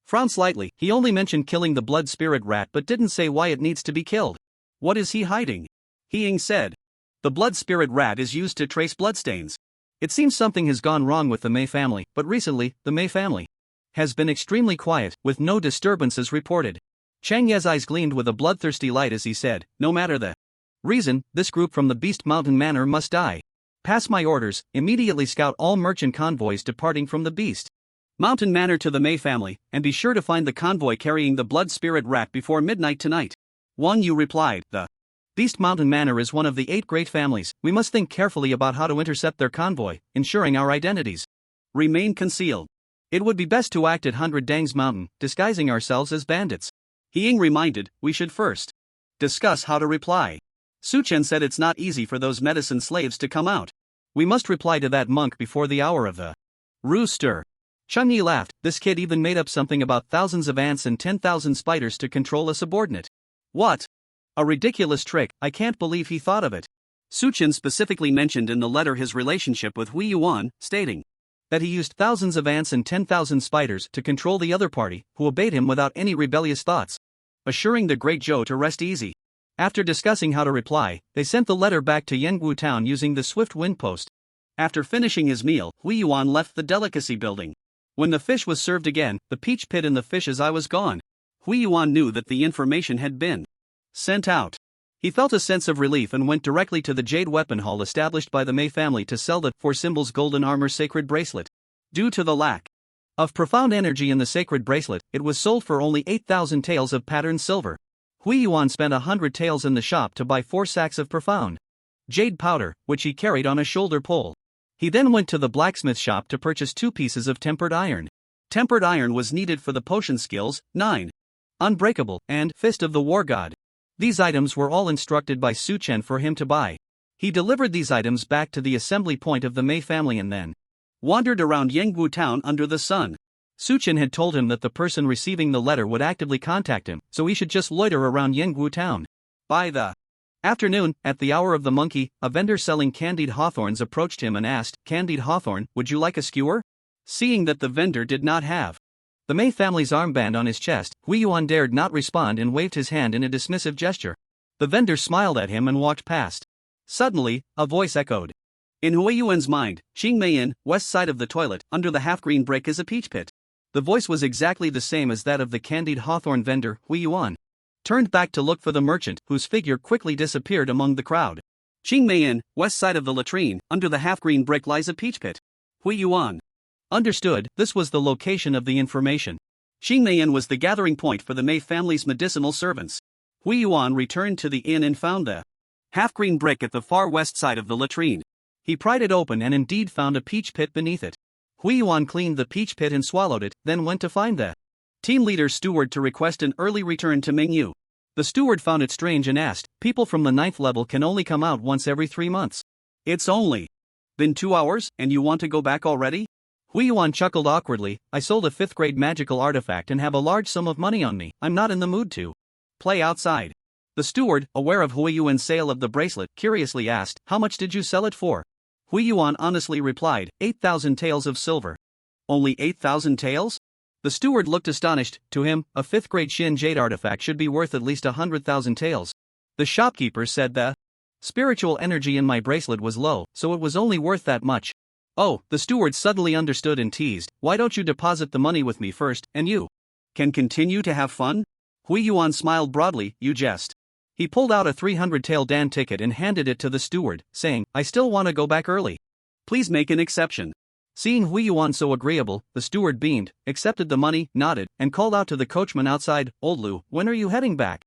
frowned slightly. He only mentioned killing the blood spirit rat but didn't say why it needs to be killed. What is he hiding? He said. The blood spirit rat is used to trace bloodstains. It seems something has gone wrong with the Mei family, but recently, the Mei family has been extremely quiet, with no disturbances reported. Chang Ye's eyes gleamed with a bloodthirsty light as he said, no matter the reason, this group from the Beast Mountain Manor must die. Pass my orders, immediately scout all merchant convoys departing from the Beast Mountain Manor to the Mei family, and be sure to find the convoy carrying the blood spirit rat before midnight tonight. Wang Yu replied, the Beast Mountain Manor is one of the 8 great families. We must think carefully about how to intercept their convoy, ensuring our identities remain concealed. It would be best to act at 100 Dang's Mountain, disguising ourselves as bandits. He reminded, we should first discuss how to reply. Su Chen said it's not easy for those medicine slaves to come out. We must reply to that monk before the hour of the rooster. Cheng Yi laughed. This kid even made up something about thousands of ants and 10,000 spiders to control a subordinate. What? A ridiculous trick, I can't believe he thought of it. Su Chen specifically mentioned in the letter his relationship with Yuan, stating that he used thousands of ants and 10,000 spiders to control the other party, who obeyed him without any rebellious thoughts, assuring the great Zhou to rest easy. After discussing how to reply, they sent the letter back to Yangwu town using the swift wind post. After finishing his meal, Yuan left the delicacy building. When the fish was served again, the peach pit and the fish's eye was gone. Yuan knew that the information had been sent out. He felt a sense of relief and went directly to the jade weapon hall established by the Mei family to sell the 4 symbols golden armor sacred bracelet. Due to the lack of profound energy in the sacred bracelet, it was sold for only 8,000 taels of patterned silver. Yuan spent 100 taels in the shop to buy 4 sacks of profound jade powder, which he carried on a shoulder pole. He then went to the blacksmith shop to purchase 2 pieces of tempered iron. Tempered iron was needed for the potion skills 9. Unbreakable, and Fist of the War God. These items were all instructed by Su Chen for him to buy. He delivered these items back to the assembly point of the Mei family and then wandered around Yangwu town under the sun. Su Chen had told him that the person receiving the letter would actively contact him, so he should just loiter around Yangwu town. By the afternoon, at the hour of the monkey, a vendor selling candied hawthorns approached him and asked, "Candied hawthorn, would you like a skewer?" Seeing that the vendor did not have the Mei family's armband on his chest, Yuan dared not respond and waved his hand in a dismissive gesture. The vendor smiled at him and walked past. Suddenly, a voice echoed. In Yuan's mind, Qingmeian, west side of the toilet, under the half-green brick is a peach pit. The voice was exactly the same as that of the candied hawthorn vendor. Yuan turned back to look for the merchant, whose figure quickly disappeared among the crowd. Qingmeian, west side of the latrine, under the half-green brick lies a peach pit. Yuan understood, this was the location of the information. Qingmeian was the gathering point for the Mei family's medicinal servants. Yuan returned to the inn and found the half-green brick at the far west side of the latrine. He pried it open and indeed found a peach pit beneath it. Yuan cleaned the peach pit and swallowed it, then went to find the team leader's steward to request an early return to Mengyu. The steward found it strange and asked, people from the 9th level can only come out once every 3 months. It's only been 2 hours, and you want to go back already? Yuan chuckled awkwardly, I sold a 5th grade magical artifact and have a large sum of money on me, I'm not in the mood to play outside. The steward, aware of Yuan's sale of the bracelet, curiously asked, how much did you sell it for? Yuan honestly replied, 8,000 taels of silver. Only 8,000 taels? The steward looked astonished. To him, a 5th grade Shin jade artifact should be worth at least 100,000 taels. The shopkeeper said the spiritual energy in my bracelet was low, so it was only worth that much. Oh, the steward suddenly understood and teased, why don't you deposit the money with me first, and you can continue to have fun? Yuan smiled broadly, you jest. He pulled out a 300 tael dan ticket and handed it to the steward, saying, I still want to go back early. Please make an exception. Seeing Yuan so agreeable, the steward beamed, accepted the money, nodded, and called out to the coachman outside, Old Lu, when are you heading back?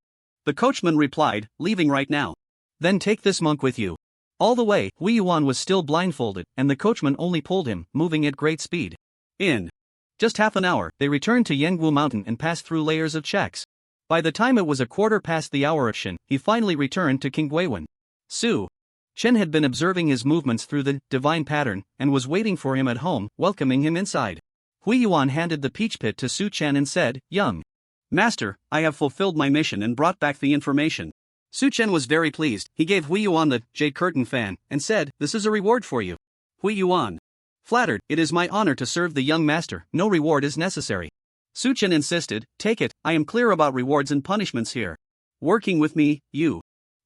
The coachman replied, leaving right now. Then take this monk with you. All the way, Yuan was still blindfolded, and the coachman only pulled him, moving at great speed. In just half an hour, they returned to Yangwu Mountain and passed through layers of checks. By the time it was a quarter past the hour of Shin, he finally returned to King Guiwen. Su Chen had been observing his movements through the divine pattern, and was waiting for him at home, welcoming him inside. Yuan handed the peach pit to Su Chen and said, Young master, I have fulfilled my mission and brought back the information. Su Chen was very pleased. He gave Yuan the jade curtain fan, and said, this is a reward for you. Yuan flattered, it is my honor to serve the young master, no reward is necessary. Su Chen insisted, take it, I am clear about rewards and punishments here. Working with me, you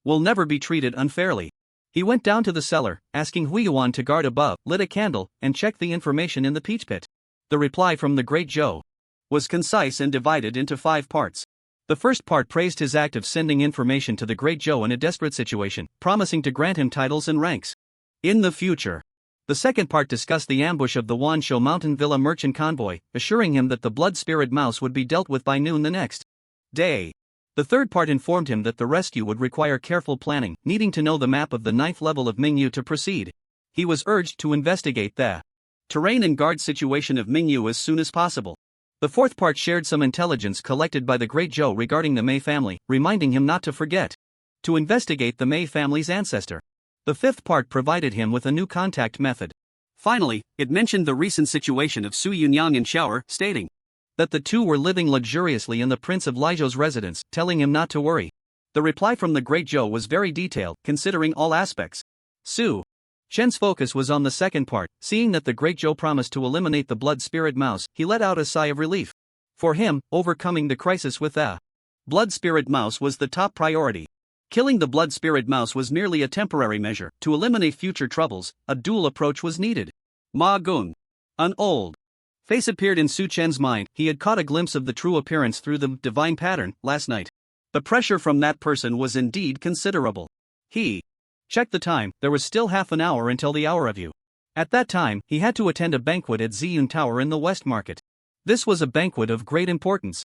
will never be treated unfairly. He went down to the cellar, asking Yuan to guard above, lit a candle, and checked the information in the peach pit. The reply from the Great Zhou was concise and divided into 5 parts. The first part praised his act of sending information to the Great Zhou in a desperate situation, promising to grant him titles and ranks in the future. The second part discussed the ambush of the Wanshou Mountain Villa merchant convoy, assuring him that the blood-spirit mouse would be dealt with by noon the next day. The third part informed him that the rescue would require careful planning, needing to know the map of the 9th level of Mingyu to proceed. He was urged to investigate the terrain and guard situation of Mingyu as soon as possible. The fourth part shared some intelligence collected by the Great Zhou regarding the Mei family, reminding him not to forget to investigate the Mei family's ancestor. The fifth part provided him with a new contact method. Finally, it mentioned the recent situation of Su Yunyang and Shower, stating that the two were living luxuriously in the Prince of Lizhou's residence, telling him not to worry. The reply from the Great Zhou was very detailed, considering all aspects. Su Chen's focus was on the second part. Seeing that the Great Zhou promised to eliminate the blood spirit mouse, he let out a sigh of relief. For him, overcoming the crisis with the blood spirit mouse was the top priority. Killing the blood spirit mouse was merely a temporary measure. To eliminate future troubles, a dual approach was needed. Ma Gung, an old face appeared in Su Chen's mind. He had caught a glimpse of the true appearance through the divine pattern last night. The pressure from that person was indeed considerable. He checked the time. There was still half an hour until the hour of you. At that time, he had to attend a banquet at Ziyun Tower in the West Market. This was a banquet of great importance,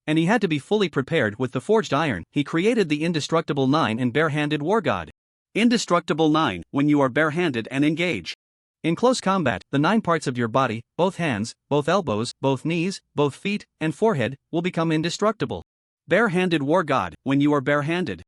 and he had to be fully prepared with the forged iron. He created the indestructible 9 and bare-handed war god. Indestructible 9, when you are bare-handed and engage in close combat, the 9 parts of your body, both hands, both elbows, both knees, both feet, and forehead, will become indestructible. Bare-handed war god, when you are bare-handed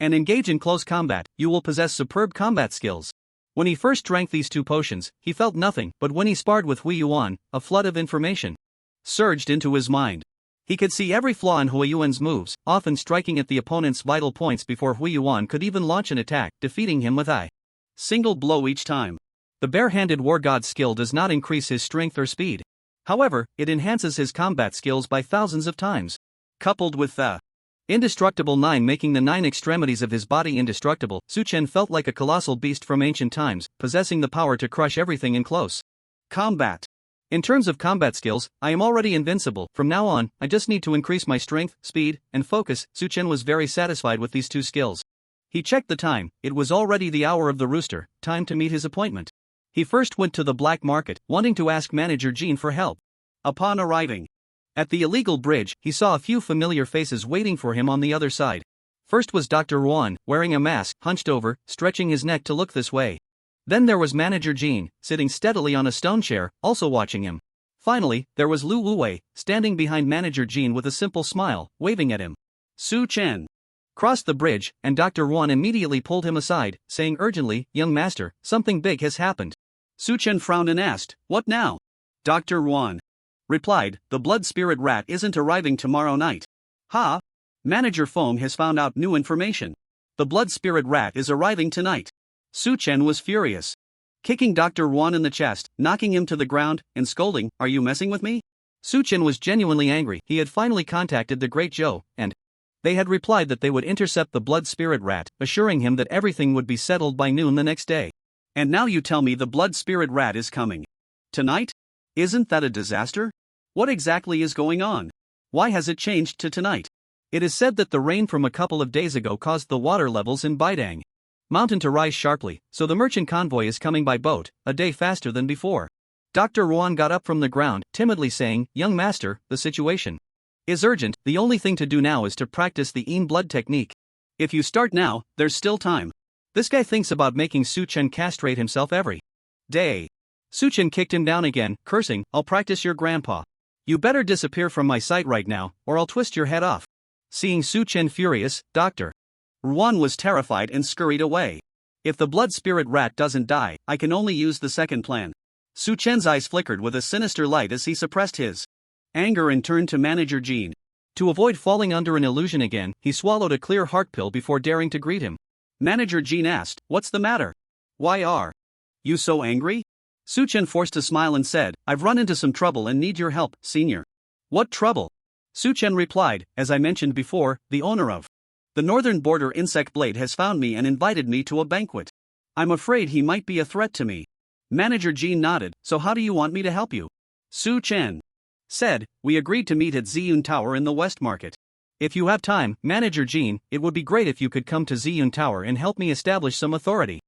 and engage in close combat, you will possess superb combat skills. When he first drank these 2 potions, he felt nothing, but when he sparred with Yuan, a flood of information surged into his mind. He could see every flaw in Yuan's moves, often striking at the opponent's vital points before Yuan could even launch an attack, defeating him with a single blow each time. The bare-handed war god's skill does not increase his strength or speed. However, it enhances his combat skills by thousands of times. Coupled with the indestructible 9 making the 9 extremities of his body indestructible, Su Chen felt like a colossal beast from ancient times, possessing the power to crush everything in close combat. In terms of combat skills, I am already invincible. From now on, I just need to increase my strength, speed, and focus. Su Chen was very satisfied with these 2 skills. He checked the time. It was already the hour of the rooster, time to meet his appointment. He first went to the black market, wanting to ask manager Jean for help. Upon arriving at the illegal bridge, he saw a few familiar faces waiting for him on the other side. First was Dr. Yuan, wearing a mask, hunched over, stretching his neck to look this way. Then there was manager Jean, sitting steadily on a stone chair, also watching him. Finally, there was Lu Wuwei, standing behind manager Jean with a simple smile, waving at him. Su Chen crossed the bridge, and Dr. Yuan immediately pulled him aside, saying urgently, "Young master, something big has happened." Su Chen frowned and asked, "What now?" Dr. Yuan replied, "The blood spirit rat isn't arriving tomorrow night." Ha! Manager Feng has found out new information. The blood spirit rat is arriving tonight. Su Chen was furious, kicking Dr. Yuan in the chest, knocking him to the ground, and scolding, "Are you messing with me?" Su Chen was genuinely angry. He had finally contacted the Great Zhou, and they had replied that they would intercept the blood spirit rat, assuring him that everything would be settled by noon the next day. And now you tell me the blood spirit rat is coming tonight? Isn't that a disaster? What exactly is going on? Why has it changed to tonight? It is said that the rain from a couple of days ago caused the water levels in Baidang Mountain to rise sharply, so the merchant convoy is coming by boat, a day faster than before. Dr. Yuan got up from the ground, timidly saying, "Young master, the situation is urgent. The only thing to do now is to practice the Yin blood technique. If you start now, there's still time." This guy thinks about making Su Chen castrate himself every day. Su Chen kicked him down again, cursing, "I'll practice your grandpa. You better disappear from my sight right now, or I'll twist your head off." Seeing Su Chen furious, Dr. Yuan was terrified and scurried away. If the blood spirit rat doesn't die, I can only use the second plan. Su Chen's eyes flickered with a sinister light as he suppressed his anger and turned to manager Jean. To avoid falling under an illusion again, he swallowed a clear heart pill before daring to greet him. Manager Jean asked, "What's the matter? Why are you so angry?" Su Chen forced a smile and said, "I've run into some trouble and need your help, senior." What trouble? Su Chen replied, as I mentioned before, the owner of the northern border insect blade has found me and invited me to a banquet. I'm afraid he might be a threat to me. Manager Jean nodded, so how do you want me to help you? Su Chen said, we agreed to meet at Ziyun Tower in the West Market. If you have time, Manager Jean, it would be great if you could come to Ziyun Tower and help me establish some authority.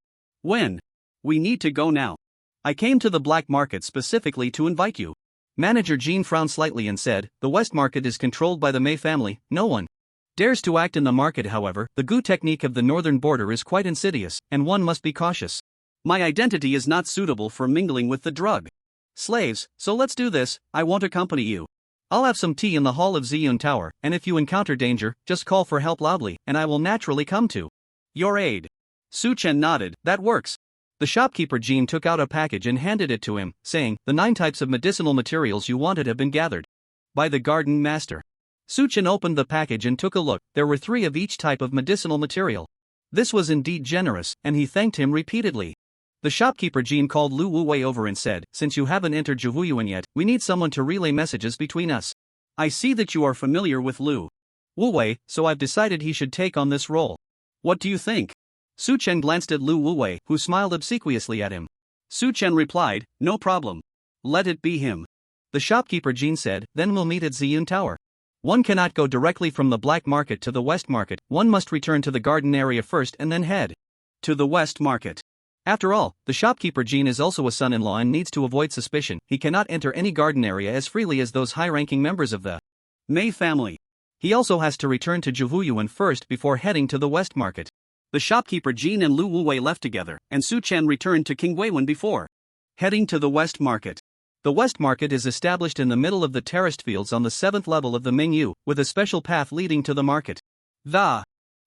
When? We need to go now. I came to the black market specifically to invite you. Manager Jean frowned slightly and said, the West Market is controlled by the Mei family, no one dares to act in the market. However, the Gu technique of the northern border is quite insidious, and one must be cautious. My identity is not suitable for mingling with the drug slaves, so let's do this. I won't accompany you. I'll have some tea in the hall of Ziyun Tower, and if you encounter danger, just call for help loudly, and I will naturally come to your aid. Su Chen nodded, that works. The shopkeeper Jean took out a package and handed it to him, saying, the 9 types of medicinal materials you wanted have been gathered by the garden master. Su Chen opened the package and took a look. There were 3 of each type of medicinal material. This was indeed generous, and he thanked him repeatedly. The shopkeeper Jean called Lu Wuwei over and said, since you haven't entered Juhuyuan yet, we need someone to relay messages between us. I see that you are familiar with Lu Wuwei, so I've decided he should take on this role. What do you think? Su Chen glanced at Lu Wuwei, who smiled obsequiously at him. Su Chen replied, no problem. Let it be him. The shopkeeper Jean said, then we'll meet at Ziyun Tower. One cannot go directly from the black market to the West Market, one must return to the garden area first and then head to the West Market. After all, the shopkeeper Jean is also a son-in-law and needs to avoid suspicion. He cannot enter any garden area as freely as those high-ranking members of the Mei family. He also has to return to Juhuyuan first before heading to the West Market. The shopkeeper Jean and Lu Wuwei left together, and Su Chen returned to Qingweiwen before heading to the West Market. The West Market is established in the middle of the terraced fields on the 7th level of the Mingyu, with a special path leading to the market. The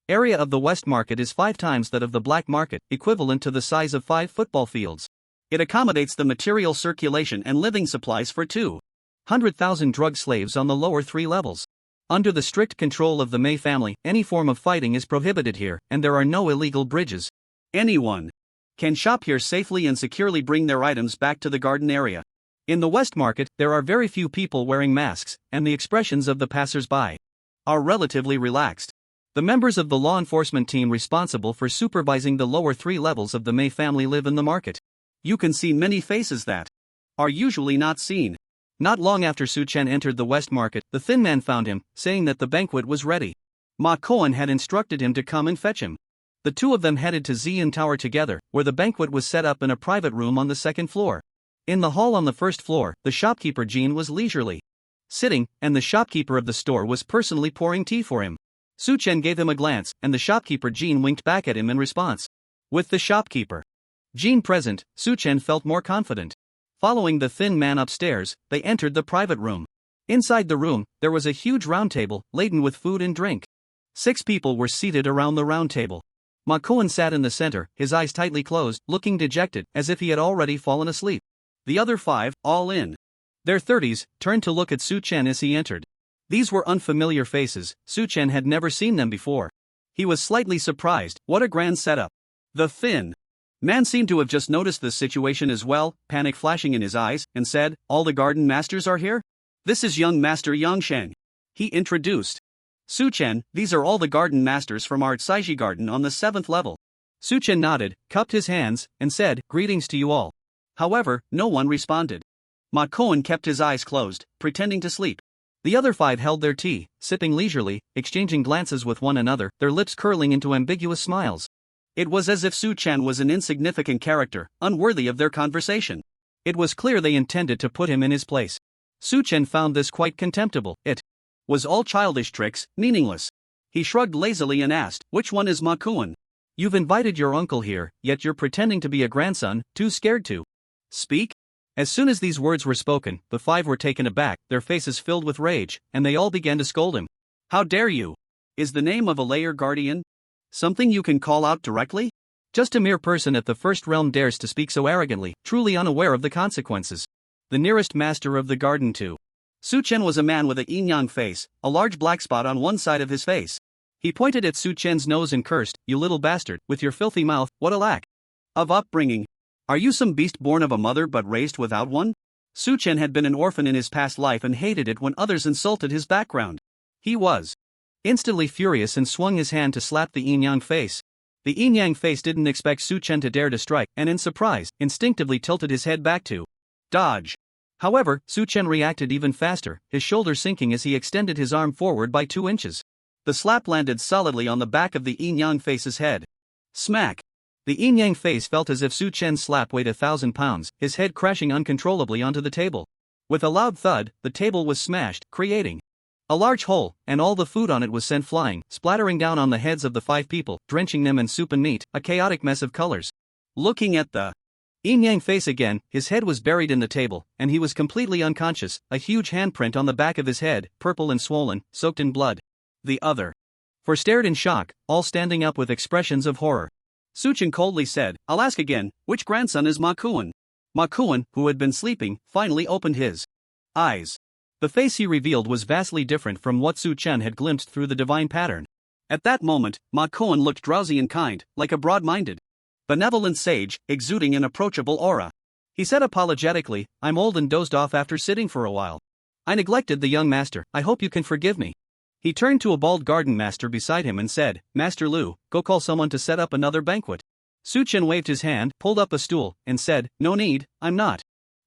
area of the West Market is 5 times that of the Black Market, equivalent to the size of 5 football fields. It accommodates the material circulation and living supplies for 200,000 drug slaves on the lower 3 levels. Under the strict control of the Mei family, any form of fighting is prohibited here, and there are no illegal bridges. Anyone can shop here safely and securely bring their items back to the garden area. In the West Market, there are very few people wearing masks, and the expressions of the passers-by are relatively relaxed. The members of the law enforcement team responsible for supervising the lower 3 levels of the Mei family live in the market. You can see many faces that are usually not seen. Not long after Su Chen entered the West Market, the thin man found him, saying that the banquet was ready. Ma Koan had instructed him to come and fetch him. The 2 of them headed to Ziyun Tower together, where the banquet was set up in a private room on the 2nd floor. In the hall on the 1st floor, the shopkeeper Jean was leisurely sitting, and the shopkeeper of the store was personally pouring tea for him. Su Chen gave him a glance, and the shopkeeper Jean winked back at him in response. With the shopkeeper Jean present, Su Chen felt more confident. Following the thin man upstairs, they entered the private room. Inside the room, there was a huge round table, laden with food and drink. 6 people were seated around the round table. Ma Koan sat in the center, his eyes tightly closed, looking dejected, as if he had already fallen asleep. The other 5, all in their 30s, turned to look at Su Chen as he entered. These were unfamiliar faces, Su Chen had never seen them before. He was slightly surprised. What a grand setup. The thin man seemed to have just noticed this situation as well, panic flashing in his eyes, and said, all the garden masters are here? This is young Master Yangsheng. He introduced Su Chen. These are all the garden masters from our Saiji garden on the 7th level. Su Chen nodded, cupped his hands, and said, greetings to you all. However, no one responded. Ma Koan kept his eyes closed, pretending to sleep. The other 5 held their tea, sipping leisurely, exchanging glances with one another, their lips curling into ambiguous smiles. It was as if Su Chen was an insignificant character, unworthy of their conversation. It was clear they intended to put him in his place. Su Chen found this quite contemptible. It was all childish tricks, meaningless. He shrugged lazily and asked, which one is Ma Koan? You've invited your uncle here, yet you're pretending to be a grandson, too scared to speak? As soon as these words were spoken, the 5 were taken aback, their faces filled with rage, and they all began to scold him. How dare you? Is the name of a layer guardian something you can call out directly? Just a mere person at the 1st realm dares to speak so arrogantly, truly unaware of the consequences. The nearest master of the garden too. Su Chen was a man with a yin-yang face, a large black spot on one side of his face. He pointed at Su Chen's nose and cursed, you little bastard, with your filthy mouth, what a lack of upbringing. Are you some beast born of a mother but raised without one? Su Chen had been an orphan in his past life and hated it when others insulted his background. He was instantly furious and swung his hand to slap the yin-yang face. The yin-yang face didn't expect Su Chen to dare to strike and in surprise, instinctively tilted his head back to dodge. However, Su Chen reacted even faster, his shoulder sinking as he extended his arm forward by 2 inches. The slap landed solidly on the back of the yin-yang face's head. Smack! The yin-yang face felt as if Su Chen's slap weighed 1,000 pounds, his head crashing uncontrollably onto the table. With a loud thud, the table was smashed, creating a large hole, and all the food on it was sent flying, splattering down on the heads of the 5 people, drenching them in soup and meat, a chaotic mess of colors. Looking at the yin-yang face again, his head was buried in the table, and he was completely unconscious, a huge handprint on the back of his head, purple and swollen, soaked in blood. The other 4 stared in shock, all standing up with expressions of horror. Su Chen coldly said, "I'll ask again, which grandson is Ma Kuan?" Ma Kuan, who had been sleeping, finally opened his eyes. The face he revealed was vastly different from what Su Chen had glimpsed through the divine pattern. At that moment, Ma Kuan looked drowsy and kind, like a broad-minded, benevolent sage, exuding an approachable aura. He said apologetically, "I'm old and dozed off after sitting for a while. I neglected the young master, I hope you can forgive me." He turned to a bald garden master beside him and said, "Master Lu, go call someone to set up another banquet." Su Chen waved his hand, pulled up a stool, and said, "No need, I'm not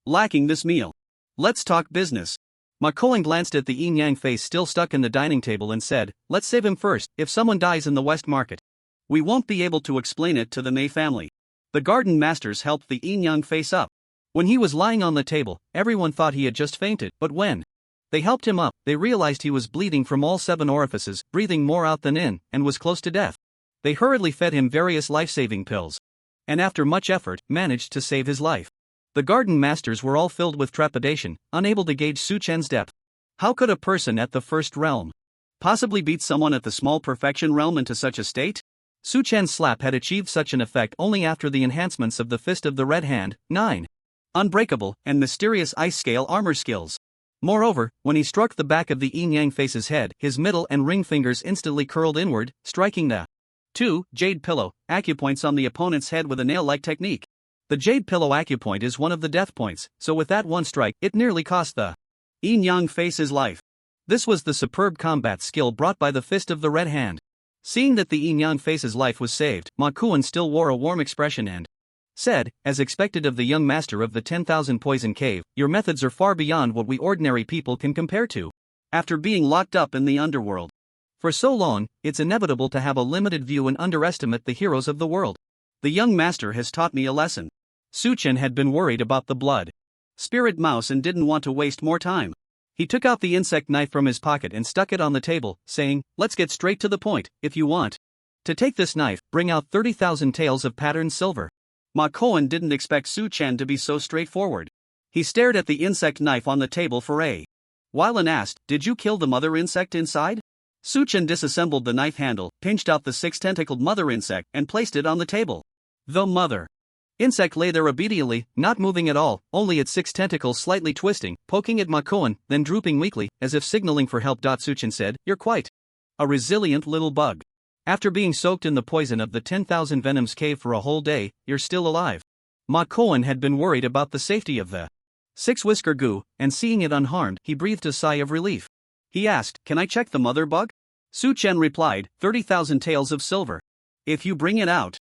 lacking this meal. Let's talk business." Ma Kuan glanced at the yin-yang face still stuck in the dining table and said, "Let's save him first. If someone dies in the West Market, we won't be able to explain it to the Mei family." The garden masters helped the yin-yang face up. When he was lying on the table, everyone thought he had just fainted, but when they helped him up, they realized he was bleeding from all 7 orifices, breathing more out than in, and was close to death. They hurriedly fed him various life-saving pills, and after much effort, managed to save his life. The garden masters were all filled with trepidation, unable to gauge Su Chen's depth. How could a person at the first realm possibly beat someone at the small perfection realm into such a state? Su Chen's slap had achieved such an effect only after the enhancements of the Fist of the Red Hand, 9 Unbreakable, and Mysterious Ice Scale armor skills. Moreover, when he struck the back of the yin-yang face's head, his middle and ring fingers instantly curled inward, striking the 2 Jade Pillow acupoints on the opponent's head with a nail-like technique. The Jade Pillow acupoint is one of the death points, so with that one strike, it nearly cost the yin-yang face his life. This was the superb combat skill brought by the Fist of the Red Hand. Seeing that the yin-yang face's life was saved, Ma Kuan still wore a warm expression and said, as expected of the young master of the 10,000 Poison Cave, "Your methods are far beyond what we ordinary people can compare to. After being locked up in the underworld for so long, it's inevitable to have a limited view and underestimate the heroes of the world. The young master has taught me a lesson." Su Chen had been worried about the blood spirit mouse and didn't want to waste more time. He took out the insect knife from his pocket and stuck it on the table, saying, "Let's get straight to the point. If you want to take this knife, bring out 30,000 taels of patterned silver." Ma Kuan didn't expect Su Chen to be so straightforward. He stared at the insect knife on the table for a while and asked, "Did you kill the mother insect inside?" Su Chen disassembled the knife handle, pinched out the 6-tentacled mother insect, and placed it on the table. The mother insect lay there obediently, not moving at all, only its 6 tentacles slightly twisting, poking at Ma Kuan, then drooping weakly, as if signaling for help. Su Chen said, "You're quite a resilient little bug. After being soaked in the poison of the 10,000 Venoms cave for a whole day, you're still alive." Ma Kuan had been worried about the safety of the 6-whisker goo, and seeing it unharmed, he breathed a sigh of relief. He asked, "Can I check the mother bug?" Su Chen replied, 30,000 taels of silver. "If you bring it out,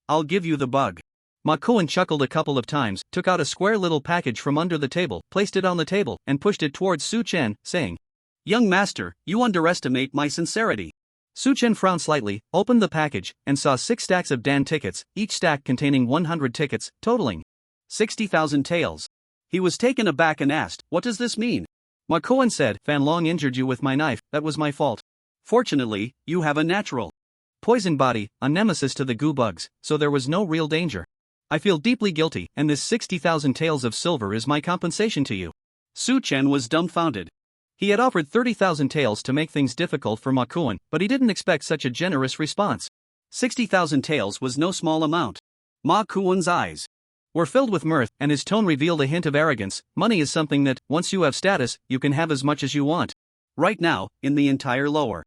I'll give you the bug." Ma Kuan chuckled a couple of times, took out a square little package from under the table, placed it on the table, and pushed it towards Su Chen, saying, "Young master, you underestimate my sincerity." Su Chen frowned slightly, opened the package, and saw 6 stacks of Dan tickets, each stack containing 100 tickets, totaling 60,000 taels. He was taken aback and asked, "What does this mean?" Ma Kuan said, "Fan Long injured you with my knife, that was my fault. Fortunately, you have a natural poison body, a nemesis to the goo bugs, so there was no real danger. I feel deeply guilty, and this 60,000 taels of silver is my compensation to you." Su Chen was dumbfounded. He had offered 30,000 taels to make things difficult for Ma Kuan, but he didn't expect such a generous response. 60,000 taels was no small amount. Ma Kuan's eyes were filled with mirth, and his tone revealed a hint of arrogance. Money is something that, once you have status, you can have as much as you want. Right now, in the entire lower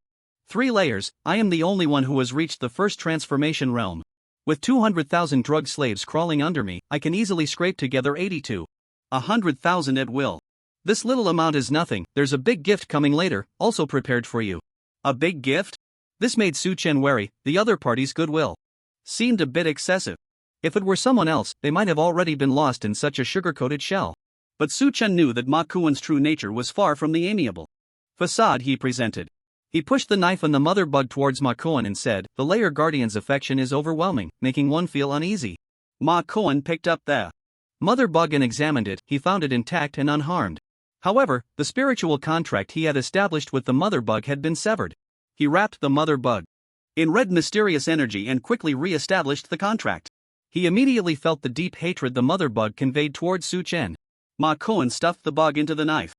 3 layers, I am the only one who has reached the first transformation realm. With 200,000 drug slaves crawling under me, I can easily scrape together 82 100,000 at will. This little amount is nothing, there's a big gift coming later, also prepared for you. A big gift? This made Su Chen wary, the other party's goodwill Seemed a bit excessive. If it were someone else, they might have already been lost in such a sugar-coated shell. But Su Chen knew that Ma Kuan's true nature was far from the amiable facade he presented. He pushed the knife on the mother bug towards Ma Kuan and said, "The layer guardian's affection is overwhelming, making one feel uneasy." Ma Kuan picked up the mother bug and examined it. He found it intact and unharmed. However, the spiritual contract he had established with the mother bug had been severed. He wrapped the mother bug in red mysterious energy and quickly re-established the contract. He immediately felt the deep hatred the mother bug conveyed towards Su Chen. Ma Kuan stuffed the bug into the knife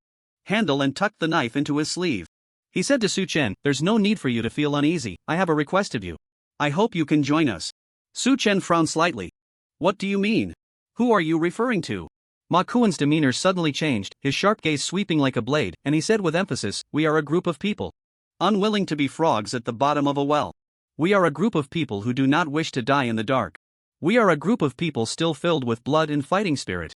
handle and tucked the knife into his sleeve. He said to Su Chen, "There's no need for you to feel uneasy, I have a request of you. I hope you can join us." Su Chen frowned slightly. "What do you mean? Who are you referring to?" Ma Kuan's demeanor suddenly changed, his sharp gaze sweeping like a blade, and he said with emphasis, "We are a group of people unwilling to be frogs at the bottom of a well. We are a group of people who do not wish to die in the dark. We are a group of people still filled with blood and fighting spirit,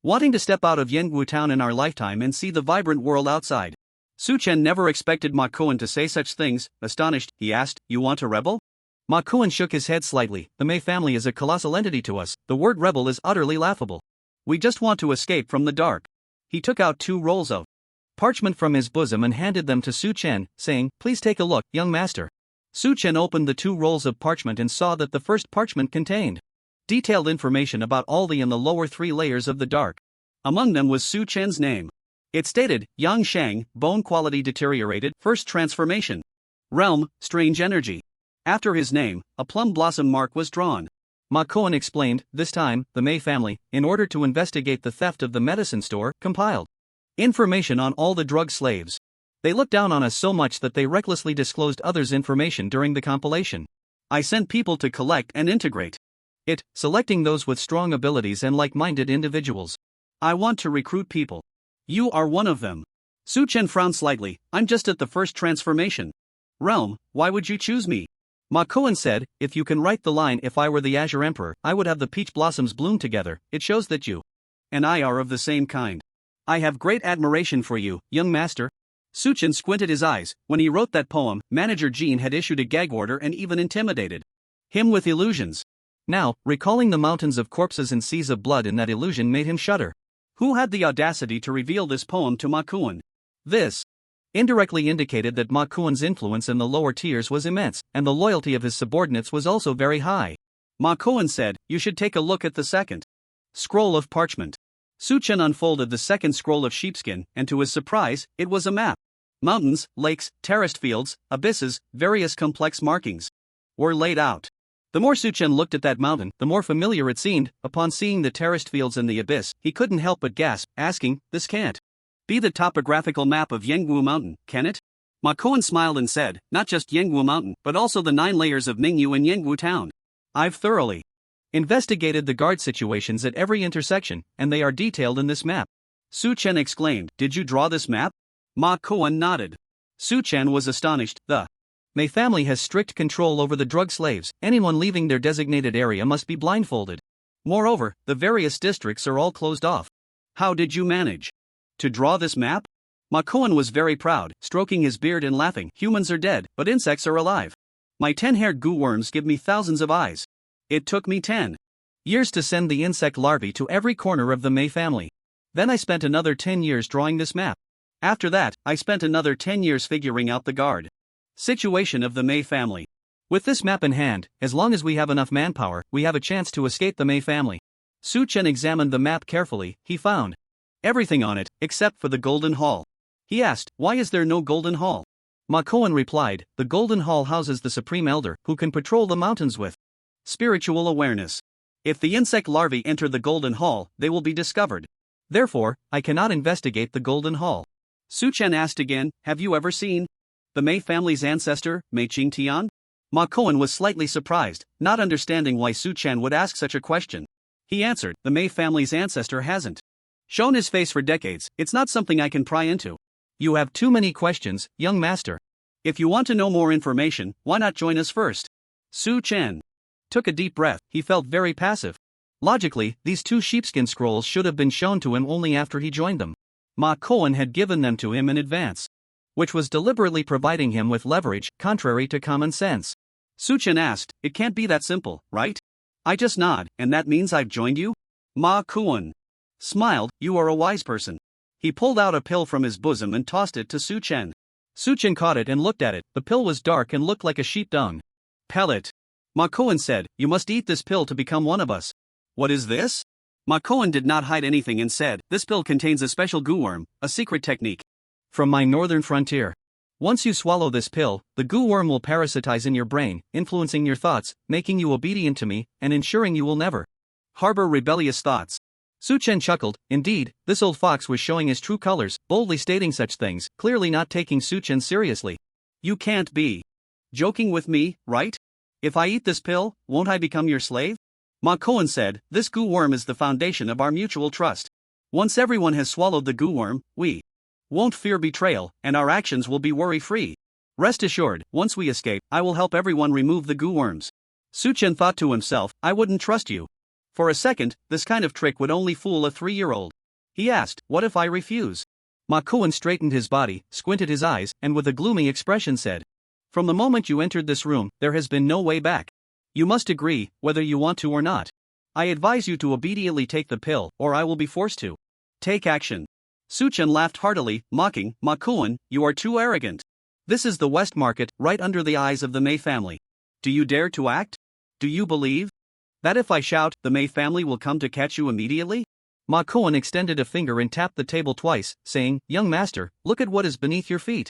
wanting to step out of Yangwu town in our lifetime and see the vibrant world outside." Su Chen never expected Ma Kuan to say such things. Astonished, he asked, "You want to rebel?" Ma Kuan shook his head slightly. "The Mei family is a colossal entity to us, the word rebel is utterly laughable. We just want to escape from the dark." He took out 2 rolls of parchment from his bosom and handed them to Su Chen, saying, "Please take a look, young master." Su Chen opened the 2 rolls of parchment and saw that the first parchment contained detailed information about all the and the lower 3 layers of the dark. Among them was Su Chen's name. It stated, Yang Shang, bone quality deteriorated, first transformation. Realm, strange energy. After his name, a plum blossom mark was drawn. Ma Kuan explained, "This time, the Mei family, in order to investigate the theft of the medicine store, compiled information on all the drug slaves. They looked down on us so much that they recklessly disclosed others' information during the compilation. I sent people to collect and integrate it, selecting those with strong abilities and like-minded individuals. I want to recruit people. You are one of them." Su Chen frowned slightly. "I'm just at the first transformation realm, why would you choose me?" Ma Kuan said, "If you can write the line, 'If I were the Azure Emperor, I would have the peach blossoms bloom together,' it shows that you and I are of the same kind. I have great admiration for you, young master." Su Chen squinted his eyes. When he wrote that poem, Manager Jean had issued a gag order and even intimidated him with illusions. Now, recalling the mountains of corpses and seas of blood in that illusion made him shudder. Who had the audacity to reveal this poem to Ma Kuan? This indirectly indicated that Ma Kuan's influence in the lower tiers was immense, and the loyalty of his subordinates was also very high. Ma Kuan said, "You should take a look at the second scroll of parchment." Su Chen unfolded the second scroll of sheepskin, and to his surprise, it was a map. Mountains, lakes, terraced fields, abysses, various complex markings were laid out. The more Su Chen looked at that mountain, the more familiar it seemed. Upon seeing the terraced fields and the abyss, he couldn't help but gasp, asking, "This can't be the topographical map of Yangwu Mountain, can it?" Ma Kuan smiled and said, "Not just Yangwu Mountain, but also the 9 layers of Mingyu and Yangwu Town. I've thoroughly investigated the guard situations at every intersection, and they are detailed in this map." Su Chen exclaimed, "Did you draw this map?" Ma Kuan nodded. Su Chen was astonished. The Mei family has strict control over the drug slaves. Anyone leaving their designated area must be blindfolded. Moreover, the various districts are all closed off. How did you manage to draw this map? Ma Kuan was very proud, stroking his beard and laughing. "Humans are dead, but insects are alive. My 10-haired goo worms give me thousands of eyes. It took me 10 years to send the insect larvae to every corner of the Mei family. Then I spent another 10 years drawing this map. After that, I spent another 10 years figuring out the guard situation of the Mei family. With this map in hand, as long as we have enough manpower, we have a chance to escape the Mei family." Su Chen examined the map carefully. He found everything on it, except for the Golden Hall. He asked, "Why is there no Golden Hall?" Ma Kuan replied, "The Golden Hall houses the Supreme Elder, who can patrol the mountains with spiritual awareness. If the insect larvae enter the Golden Hall, they will be discovered. Therefore, I cannot investigate the Golden Hall." Su Chen asked again, "Have you ever seen the Mei family's ancestor, Mei Qingtian?" Ma Kuan was slightly surprised, not understanding why Su Chen would ask such a question. He answered, "The Mei family's ancestor hasn't shown his face for decades. It's not something I can pry into." "You have too many questions, young master. If you want to know more information, why not join us first?" Su Chen took a deep breath. He felt very passive. Logically, these two sheepskin scrolls should have been shown to him only after he joined them. Ma Koan had given them to him in advance, which was deliberately providing him with leverage, contrary to common sense. Suchen asked, "It can't be that simple, right?" I just nod, "And that means I've joined you?" Ma Koan smiled, "You are a wise person." He pulled out a pill from his bosom and tossed it to Suchen. Suchen caught it and looked at it. The pill was dark and looked like a sheep dung. Pellet. Ma Koan said, "You must eat this pill to become one of us." What is this? Ma Koan did not hide anything and said, "This pill contains a special goo worm, a secret technique from my northern frontier. Once you swallow this pill, the goo worm will parasitize in your brain, influencing your thoughts, making you obedient to me, and ensuring you will never harbor rebellious thoughts." Suchen chuckled. Indeed, this old fox was showing his true colors, boldly stating such things, clearly not taking Suchen seriously. You can't be joking with me, right? If I eat this pill, won't I become your slave? Ma Koan said, "This goo worm is the foundation of our mutual trust. Once everyone has swallowed the goo worm, we won't fear betrayal, and our actions will be worry-free. Rest assured, once we escape, I will help everyone remove the goo worms." Suchen thought to himself, "I wouldn't trust you." For a second, this kind of trick would only fool a 3-year-old. He asked, "What if I refuse?" Ma Koan straightened his body, squinted his eyes, and with a gloomy expression said, "From the moment you entered this room, there has been no way back. You must agree, whether you want to or not. I advise you to obediently take the pill, or I will be forced to take action." Suchen laughed heartily, mocking, "Ma Koan, you are too arrogant. This is the West Market, right under the eyes of the Mei family. Do you dare to act? Do you believe that if I shout, the Mei family will come to catch you immediately?" Ma Koan extended a finger and tapped the table twice, saying, "Young master, look at what is beneath your feet."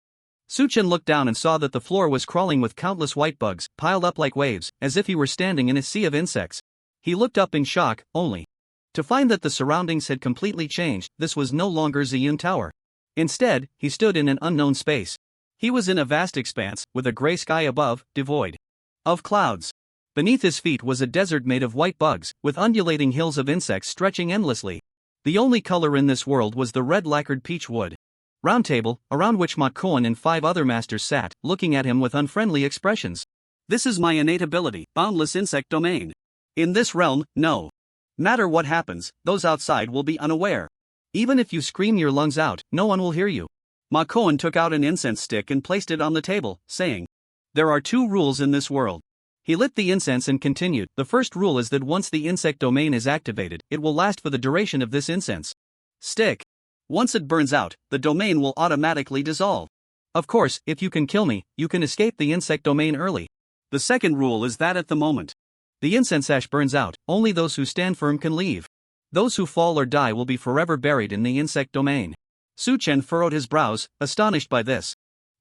Suchen looked down and saw that the floor was crawling with countless white bugs, piled up like waves, as if he were standing in a sea of insects. He looked up in shock, only to find that the surroundings had completely changed. This was no longer Ziyun Tower. Instead, he stood in an unknown space. He was in a vast expanse, with a gray sky above, devoid of clouds. Beneath his feet was a desert made of white bugs, with undulating hills of insects stretching endlessly. The only color in this world was the red lacquered peach wood round table, around which Ma Koan and 5 other masters sat, looking at him with unfriendly expressions. "This is my innate ability, boundless insect domain. In this realm, no matter what happens, those outside will be unaware. Even if you scream your lungs out, no one will hear you." Ma Koan took out an incense stick and placed it on the table, saying, "There are 2 rules in this world." He lit the incense and continued, "The first rule is that once the insect domain is activated, it will last for the duration of this incense stick. Once it burns out, the domain will automatically dissolve. Of course, if you can kill me, you can escape the insect domain early. The second rule is that at the moment the incense ash burns out, only those who stand firm can leave. Those who fall or die will be forever buried in the insect domain." Suchen furrowed his brows, astonished by this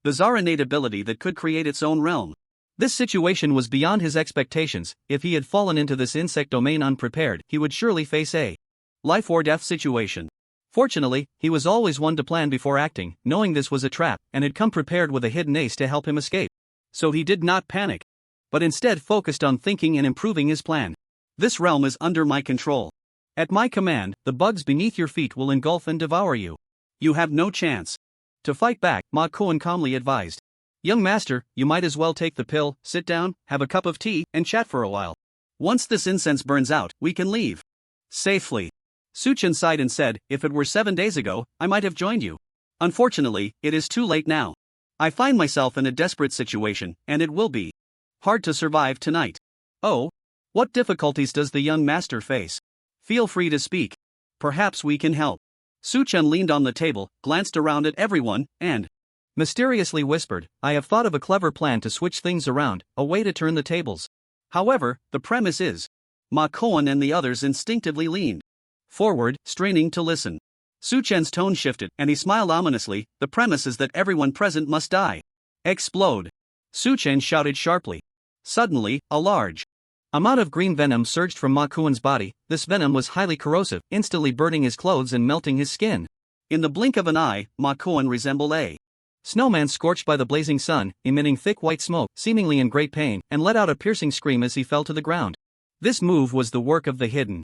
bizarre innate ability that could create its own realm. This situation was beyond his expectations. If he had fallen into this insect domain unprepared, he would surely face a life or death situation. Fortunately, he was always one to plan before acting, knowing this was a trap, and had come prepared with a hidden ace to help him escape. So he did not panic, but instead focused on thinking and improving his plan. "This realm is under my control. At my command, the bugs beneath your feet will engulf and devour you. You have no chance to fight back," Ma Koan calmly advised. "Young master, you might as well take the pill, sit down, have a cup of tea, and chat for a while. Once this incense burns out, we can leave safely." Suchen sighed and said, "If it were 7 days ago, I might have joined you. Unfortunately, it is too late now. I find myself in a desperate situation, and it will be hard to survive tonight." "Oh? What difficulties does the young master face? Feel free to speak. Perhaps we can help." Suchen leaned on the table, glanced around at everyone, and mysteriously whispered, "I have thought of a clever plan to switch things around, a way to turn the tables. However, the premise is..." Ma Koan and the others instinctively leaned forward, straining to listen. Suchen's tone shifted, and he smiled ominously. "The premise is that everyone present must die. Explode." Suchen shouted sharply. Suddenly, a large amount of green venom surged from Ma Koan's body. This venom was highly corrosive, instantly burning his clothes and melting his skin. In the blink of an eye, Ma Koan resembled a snowman scorched by the blazing sun, emitting thick white smoke, seemingly in great pain, and let out a piercing scream as he fell to the ground. This move was the work of the hidden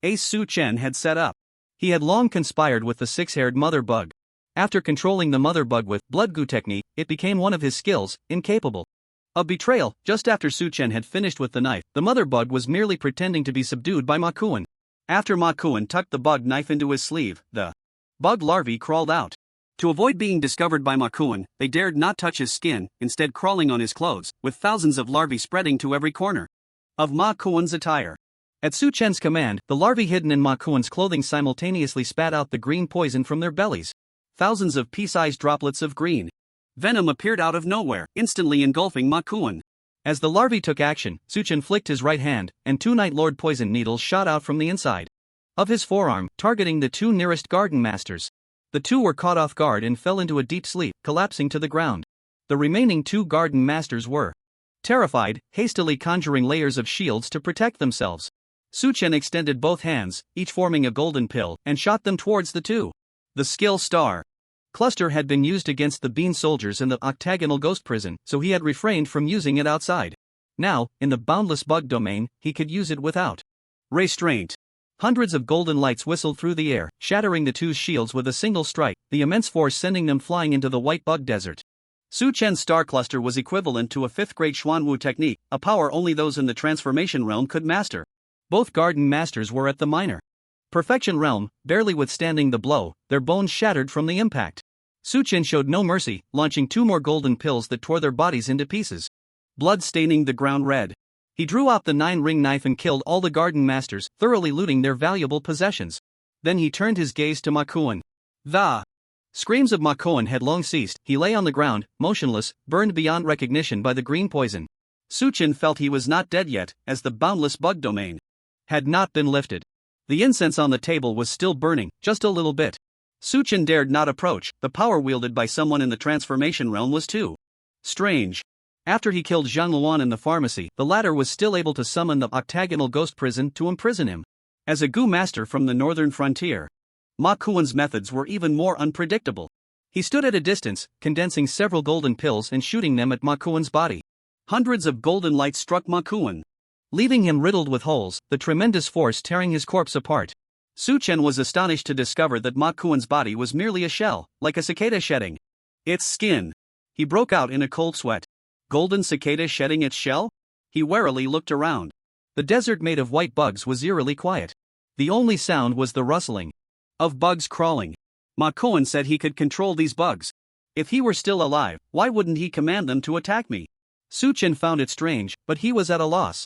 ace Suchen had set up. He had long conspired with the 6-haired mother bug. After controlling the mother bug with blood goo technique, it became one of his skills, incapable of betrayal. Just after Suchen had finished with the knife, the mother bug was merely pretending to be subdued by Ma Koan. After Ma Kuan tucked the bug knife into his sleeve, the bug larvae crawled out. To avoid being discovered by Ma Kuan, they dared not touch his skin, instead crawling on his clothes, with thousands of larvae spreading to every corner of Ma Kuan's attire. At Su Chen's command, the larvae hidden in Ma Kuan's clothing simultaneously spat out the green poison from their bellies. Thousands of pea-sized droplets of green venom appeared out of nowhere, instantly engulfing Ma Kuan. As the larvae took action, Su Chen flicked his right hand, and 2 Night Lord poison needles shot out from the inside of his forearm, targeting the 2 nearest garden masters. The 2 were caught off guard and fell into a deep sleep, collapsing to the ground. The remaining 2 garden masters were terrified, hastily conjuring layers of shields to protect themselves. Su Chen extended both hands, each forming a golden pill, and shot them towards the 2. The skill star cluster had been used against the bean soldiers in the octagonal ghost prison, so he had refrained from using it outside. Now, in the boundless bug domain, he could use it without restraint. Hundreds of golden lights whistled through the air, shattering the 2's shields with a single strike, the immense force sending them flying into the white bug desert. Su Chen's star cluster was equivalent to a 5th-grade Xuanwu technique, a power only those in the transformation realm could master. Both garden masters were at the minor perfection realm, barely withstanding the blow, their bones shattered from the impact. Su Chen showed no mercy, launching 2 more golden pills that tore their bodies into pieces, blood staining the ground red. He drew out the 9-ring knife and killed all the garden masters, thoroughly looting their valuable possessions. Then he turned his gaze to Ma Kuan. The screams of Ma Kuan had long ceased. He lay on the ground, motionless, burned beyond recognition by the green poison. Su Chen felt he was not dead yet, as the boundless bug domain had not been lifted. The incense on the table was still burning, just a little bit. Su Chen dared not approach. The power wielded by someone in the transformation realm was too strange. After he killed Zhang Luan in the pharmacy, the latter was still able to summon the octagonal ghost prison to imprison him. As a Gu master from the northern frontier, Ma Kuan's methods were even more unpredictable. He stood at a distance, condensing several golden pills and shooting them at Ma Kuan's body. Hundreds of golden lights struck Ma Kuan, leaving him riddled with holes, the tremendous force tearing his corpse apart. Su Chen was astonished to discover that Ma Kuan's body was merely a shell, like a cicada shedding its skin. He broke out in a cold sweat. Golden cicada shedding its shell? He warily looked around. The desert made of white bugs was eerily quiet. The only sound was the rustling of bugs crawling. Ma Kuan said he could control these bugs. If he were still alive, why wouldn't he command them to attack me? Su Chen found it strange, but he was at a loss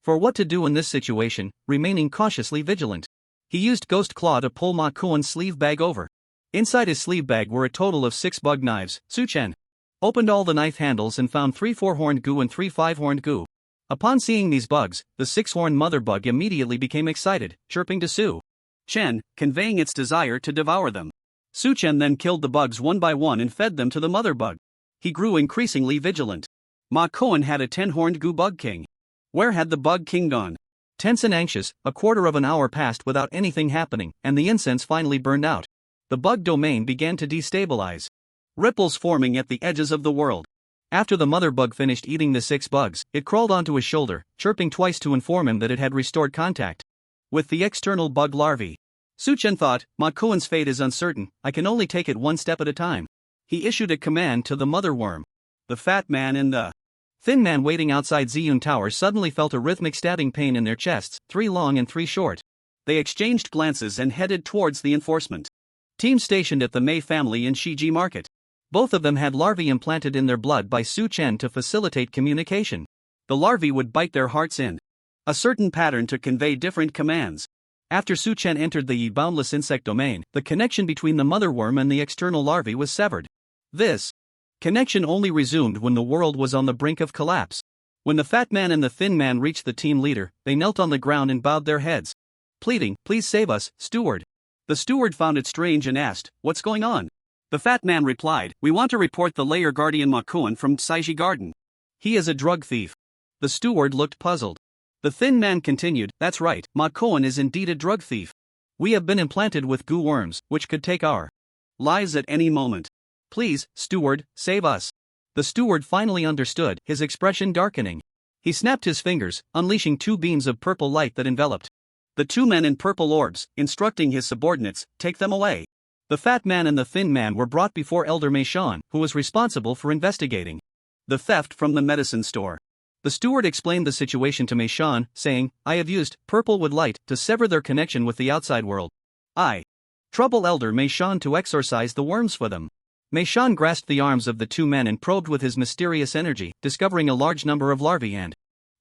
for what to do in this situation, remaining cautiously vigilant. He used Ghost Claw to pull Ma Kuan's sleeve bag over. Inside his sleeve bag were a total of 6 bug knives. Su Chen opened all the knife handles and found 3 4-horned Gu and 3 5-horned Gu. Upon seeing these bugs, the 6-horned mother bug immediately became excited, chirping to Su Chen, conveying its desire to devour them. Su Chen then killed the bugs one by one and fed them to the mother bug. He grew increasingly vigilant. Ma Kuan had a 10-horned Gu bug king. Where had the bug king gone? Tense and anxious, a quarter of an hour passed without anything happening, and the incense finally burned out. The bug domain began to destabilize, ripples forming at the edges of the world. After the mother bug finished eating the 6 bugs, it crawled onto his shoulder, chirping twice to inform him that it had restored contact with the external bug larvae. Su Chen thought, Ma Kuan's fate is uncertain, I can only take it one step at a time. He issued a command to the mother worm. The fat man and the thin man waiting outside Ziyun Tower suddenly felt a rhythmic stabbing pain in their chests, 3 long and 3 short. They exchanged glances and headed towards the enforcement team stationed at the Mei family in Shiji Market. Both of them had larvae implanted in their blood by Su Chen to facilitate communication. The larvae would bite their hearts in a certain pattern to convey different commands. After Su Chen entered the boundless insect domain, the connection between the mother worm and the external larvae was severed. This connection only resumed when the world was on the brink of collapse. When the fat man and the thin man reached the team leader, they knelt on the ground and bowed their heads, pleading, "Please save us, steward." The steward found it strange and asked, "What's going on?" The fat man replied, "We want to report the layer guardian Ma Kuan from Saiji Garden. He is a drug thief." The steward looked puzzled. The thin man continued, "That's right, Ma Kuan is indeed a drug thief. We have been implanted with goo worms, which could take our lives at any moment. Please, steward, save us." The steward finally understood, his expression darkening. He snapped his fingers, unleashing 2 beams of purple light that enveloped the 2 men in purple orbs, instructing his subordinates, "Take them away." The fat man and the thin man were brought before Elder Meishan, who was responsible for investigating the theft from the medicine store. The steward explained the situation to Mei Shan, saying, I have used purple wood light to sever their connection with the outside world. I trouble Elder Mei Shan to exorcise the worms for them. Mei Shan grasped the arms of the two men and probed with his mysterious energy, discovering a large number of larvae and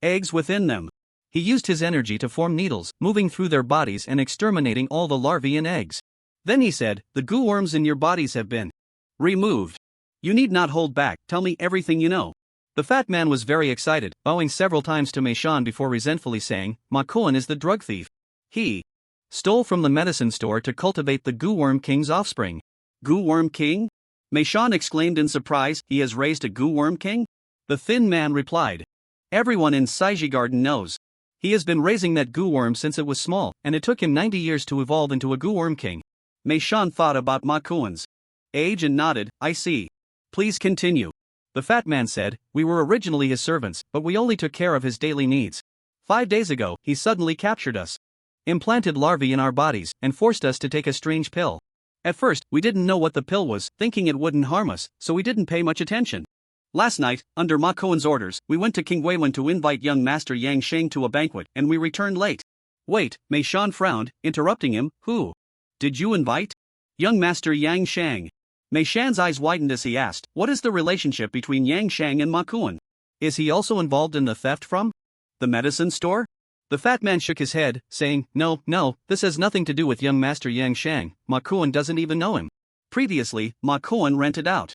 eggs within them. He used his energy to form needles, moving through their bodies and exterminating all the larvae and eggs. Then he said, the goo worms in your bodies have been removed. You need not hold back, tell me everything you know. The fat man was very excited, bowing several times to Mei Shan before resentfully saying, Ma Kuan is the drug thief. He stole from the medicine store to cultivate the goo worm king's offspring. Goo worm king? Mei Shan exclaimed in surprise, he has raised a goo worm king? The thin man replied. Everyone in Saiji Garden knows. He has been raising that goo worm since it was small, and it took him 90 years to evolve into a goo worm king. Mei Shan thought about Ma Kuan's age and nodded, I see. Please continue. The fat man said, we were originally his servants, but we only took care of his daily needs. 5 days ago, he suddenly captured us, implanted larvae in our bodies, and forced us to take a strange pill. At first, we didn't know what the pill was, thinking it wouldn't harm us, so we didn't pay much attention. Last night, under Ma Kuan's orders, we went to King Weiwen to invite young Master Yang Sheng to a banquet, and we returned late. Wait, Mei Shan frowned, interrupting him, who did you invite? Young Master Yang Sheng. Mei Shan's eyes widened as he asked, what is the relationship between Yang Sheng and Ma Kuan? Is he also involved in the theft from the medicine store? The fat man shook his head, saying, no, this has nothing to do with young Master Yang Sheng, Ma Kuan doesn't even know him. Previously, Ma Kuan rented out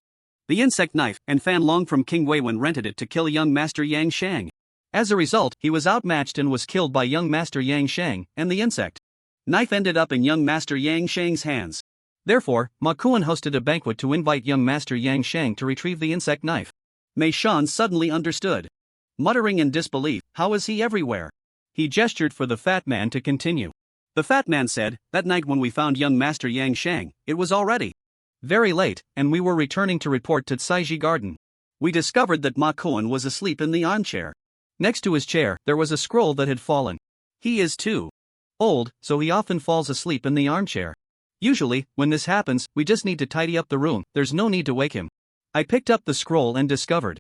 the insect knife, and Fan Long from King Weiwen rented it to kill young Master Yang Sheng. As a result, he was outmatched and was killed by young Master Yang Sheng, and the insect knife ended up in young Master Yang Sheng's hands. Therefore, Ma Kuan hosted a banquet to invite young Master Yang Sheng to retrieve the insect knife. Mei Shan suddenly understood. Muttering in disbelief, how is he everywhere? He gestured for the fat man to continue. The fat man said, that night when we found young Master Yang Sheng, it was already very late, and we were returning to report to Saiji Garden. We discovered that Ma Kuan was asleep in the armchair. Next to his chair, there was a scroll that had fallen. He is too old, so he often falls asleep in the armchair. Usually, when this happens, we just need to tidy up the room, there's no need to wake him. I picked up the scroll and discovered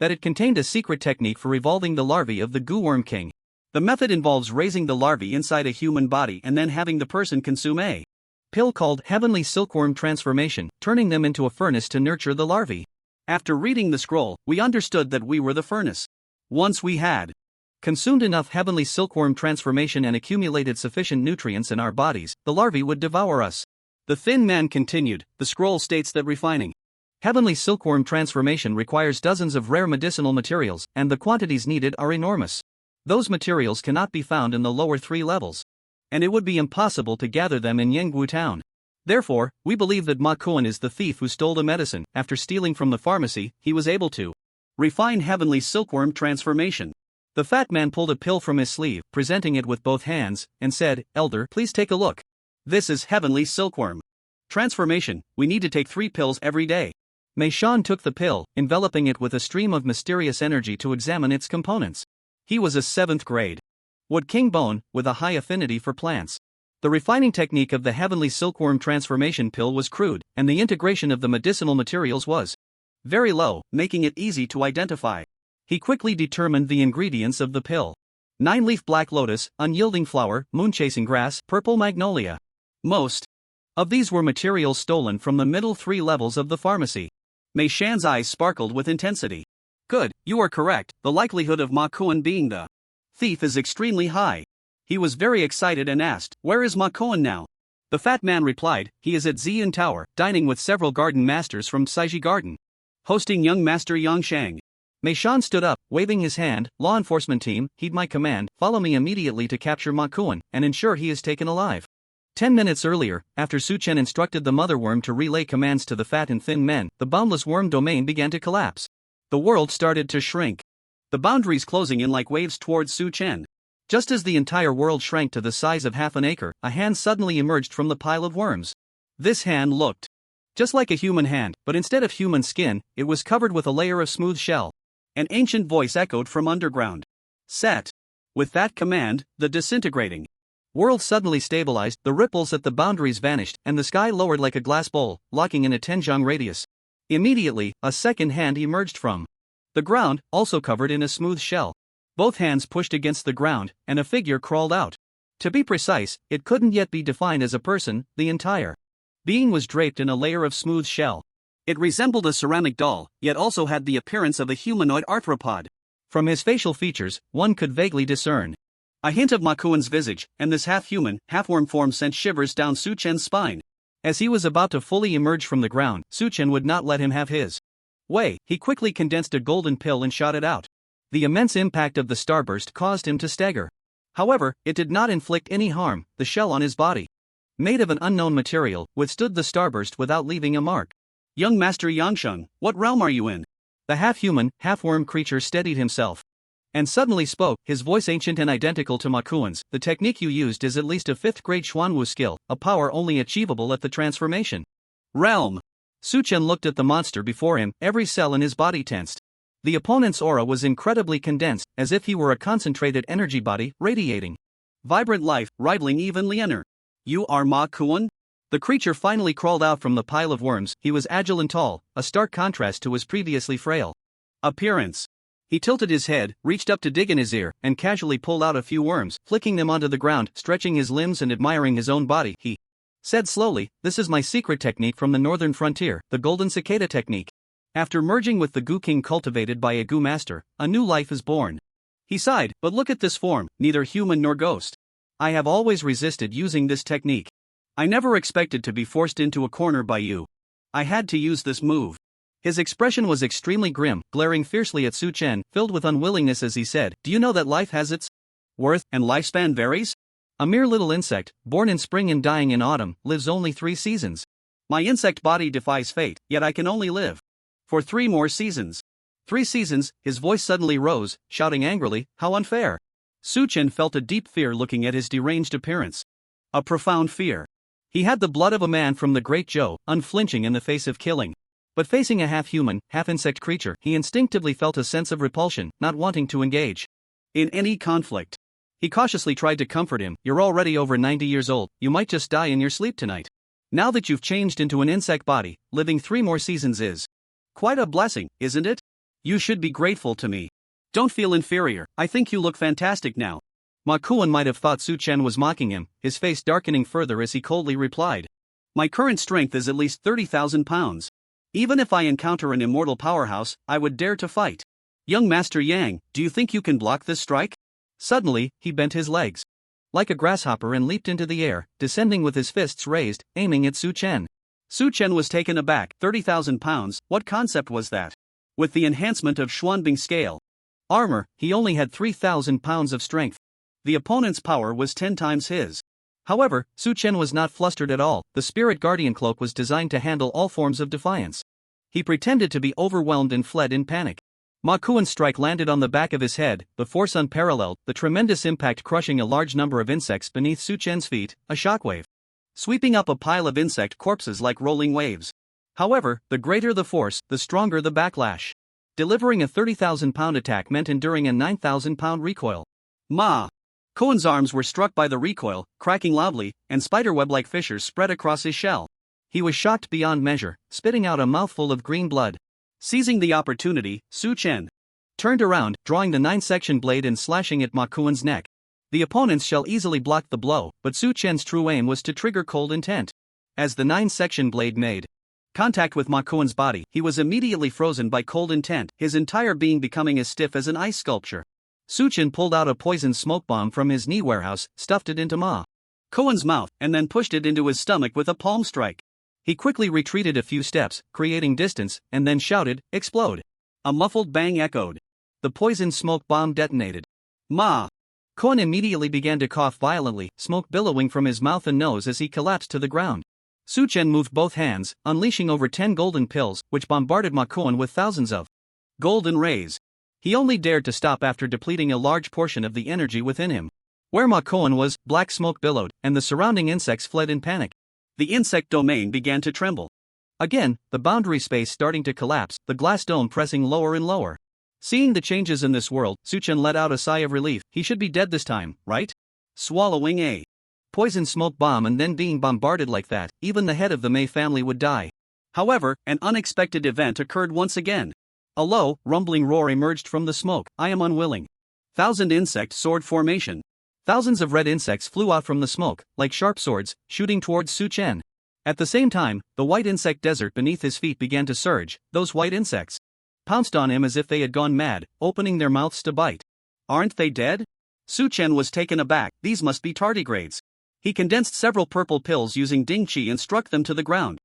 that it contained a secret technique for evolving the larvae of the goo worm king. The method involves raising the larvae inside a human body and then having the person consume a pill called Heavenly Silkworm Transformation, turning them into a furnace to nurture the larvae. After reading the scroll, we understood that we were the furnace. Once we had consumed enough Heavenly Silkworm Transformation and accumulated sufficient nutrients in our bodies, the larvae would devour us. The thin man continued, the scroll states that refining Heavenly Silkworm Transformation requires dozens of rare medicinal materials, and the quantities needed are enormous. Those materials cannot be found in the lower 3 levels, and it would be impossible to gather them in Yanggu town. Therefore, we believe that Ma Kuan is the thief who stole the medicine. After stealing from the pharmacy, he was able to refine Heavenly Silkworm Transformation. The fat man pulled a pill from his sleeve, presenting it with both hands, and said, Elder, please take a look. This is Heavenly Silkworm Transformation. We need to take 3 pills every day. Mei Shan took the pill, enveloping it with a stream of mysterious energy to examine its components. He was a 7th grade Wood King Bone, with a high affinity for plants. The refining technique of the Heavenly Silkworm Transformation pill was crude, and the integration of the medicinal materials was very low, making it easy to identify. He quickly determined the ingredients of the pill. 9-leaf black lotus, unyielding flower, moon-chasing grass, purple magnolia. Most of these were materials stolen from the middle 3 levels of the pharmacy. Mei Shan's eyes sparkled with intensity. Good, you are correct, the likelihood of Ma Kuan being the thief is extremely high. He was very excited and asked, where is Ma Kuan now? The fat man replied, he is at Ziyun Tower, dining with several garden masters from Saiji Garden, hosting young Master Yang Sheng. Mei Shan stood up, waving his hand, law enforcement team, heed my command, follow me immediately to capture Ma Kuan, and ensure he is taken alive. 10 minutes earlier, after Su Chen instructed the mother worm to relay commands to the fat and thin men, the boundless worm domain began to collapse. The world started to shrink, the boundaries closing in like waves towards Su Chen. Just as the entire world shrank to the size of half an acre, a hand suddenly emerged from the pile of worms. This hand looked just like a human hand, but instead of human skin, it was covered with a layer of smooth shell. An ancient voice echoed from underground. Set. With that command, the disintegrating world suddenly stabilized, the ripples at the boundaries vanished, and the sky lowered like a glass bowl, locking in a 10 zhang radius. Immediately, a second hand emerged from The ground, also covered in a smooth shell. Both hands pushed against the ground, and a figure crawled out. To be precise, it couldn't yet be defined as a person, the entire being was draped in a layer of smooth shell. It resembled a ceramic doll, yet also had the appearance of a humanoid arthropod. From his facial features, one could vaguely discern a hint of Makuan's visage, and this half-human, half-worm form sent shivers down Suchen's spine. As he was about to fully emerge from the ground, Suchen would not let him have his way. He quickly condensed a golden pill and shot it out. The immense impact of the starburst caused him to stagger. However, it did not inflict any harm. The shell on his body, made of an unknown material, withstood the starburst without leaving a mark. Young Master Yangsheng, what realm are you in? The half-human, half-worm creature steadied himself and suddenly spoke, his voice ancient and identical to Makuan's. The technique you used is at least a 5th grade Xuanwu skill, a power only achievable at the transformation realm. Suchen looked at the monster before him, every cell in his body tensed. The opponent's aura was incredibly condensed, as if he were a concentrated energy body, radiating vibrant life, rivaling even Lianer. You are Ma Kuan? The creature finally crawled out from the pile of worms. He was agile and tall, a stark contrast to his previously frail appearance. He tilted his head, reached up to dig in his ear, and casually pulled out a few worms, flicking them onto the ground, stretching his limbs and admiring his own body. He said slowly, "This is my secret technique from the northern frontier, the golden cicada technique. After merging with the Gu King cultivated by a Gu master, a new life is born." He sighed, "But look at this form, neither human nor ghost. I have always resisted using this technique. I never expected to be forced into a corner by you. I had to use this move." His expression was extremely grim, glaring fiercely at Su Chen, filled with unwillingness as he said, "Do you know that life has its worth, and lifespan varies? A mere little insect, born in spring and dying in autumn, lives only 3 seasons. My insect body defies fate, yet I can only live for 3 more seasons. 3 seasons." His voice suddenly rose, shouting angrily, "How unfair!" Su Chen felt a deep fear looking at his deranged appearance. A profound fear. He had the blood of a man from the Great Zhou, unflinching in the face of killing. But facing a half-human, half-insect creature, he instinctively felt a sense of repulsion, not wanting to engage in any conflict. He cautiously tried to comfort him. "You're already over 90 years old, you might just die in your sleep tonight. Now that you've changed into an insect body, living 3 more seasons is quite a blessing, isn't it? You should be grateful to me. Don't feel inferior, I think you look fantastic now." Ma Kuan might have thought Su Chen was mocking him, his face darkening further as he coldly replied, "My current strength is at least 30,000 pounds. Even if I encounter an immortal powerhouse, I would dare to fight. Young Master Yang, do you think you can block this strike?" Suddenly, he bent his legs like a grasshopper and leaped into the air, descending with his fists raised, aiming at Su Chen. Su Chen was taken aback. 30,000 pounds, what concept was that? With the enhancement of Xuanbing scale armor, he only had 3,000 pounds of strength. The opponent's power was 10 times his. However, Su Chen was not flustered at all. The Spirit Guardian Cloak was designed to handle all forms of defiance. He pretended to be overwhelmed and fled in panic. Ma Kuan's strike landed on the back of his head, the force unparalleled, the tremendous impact crushing a large number of insects beneath Su Chen's feet, a shockwave sweeping up a pile of insect corpses like rolling waves. However, the greater the force, the stronger the backlash. Delivering a 30,000-pound attack meant enduring a 9,000-pound recoil. Ma Kuan's arms were struck by the recoil, cracking loudly, and spiderweb-like fissures spread across his shell. He was shocked beyond measure, spitting out a mouthful of green blood. Seizing the opportunity, Su Chen turned around, drawing the 9-section blade and slashing at Ma Kuan's neck. The opponent's shell easily blocked the blow, but Su Chen's true aim was to trigger cold intent. As the 9-section blade made contact with Ma Kuan's body, he was immediately frozen by cold intent, his entire being becoming as stiff as an ice sculpture. Su Chen pulled out a poisoned smoke bomb from his knee warehouse, stuffed it into Ma Kuan's mouth, and then pushed it into his stomach with a palm strike. He quickly retreated a few steps, creating distance, and then shouted, "Explode!" A muffled bang echoed. The poisoned smoke bomb detonated. Ma Kuan immediately began to cough violently, smoke billowing from his mouth and nose as he collapsed to the ground. Su Chen moved both hands, unleashing over 10 golden pills, which bombarded Ma Kuan with thousands of golden rays. He only dared to stop after depleting a large portion of the energy within him. Where Ma Kuan was, black smoke billowed, and the surrounding insects fled in panic. The insect domain began to tremble. Again, the boundary space starting to collapse, the glass dome pressing lower and lower. Seeing the changes in this world, Su Chen let out a sigh of relief. He should be dead this time, right? Swallowing a poison smoke bomb and then being bombarded like that, even the head of the Mei family would die. However, an unexpected event occurred once again. A low, rumbling roar emerged from the smoke. I am unwilling. Thousand insect sword formation. Thousands of red insects flew out from the smoke, like sharp swords, shooting towards Su Chen. At the same time, the white insect desert beneath his feet began to surge. Those white insects pounced on him as if they had gone mad, opening their mouths to bite. Aren't they dead? Su Chen was taken aback. These must be tardigrades. He condensed several purple pills using Ding Qi and struck them to the ground,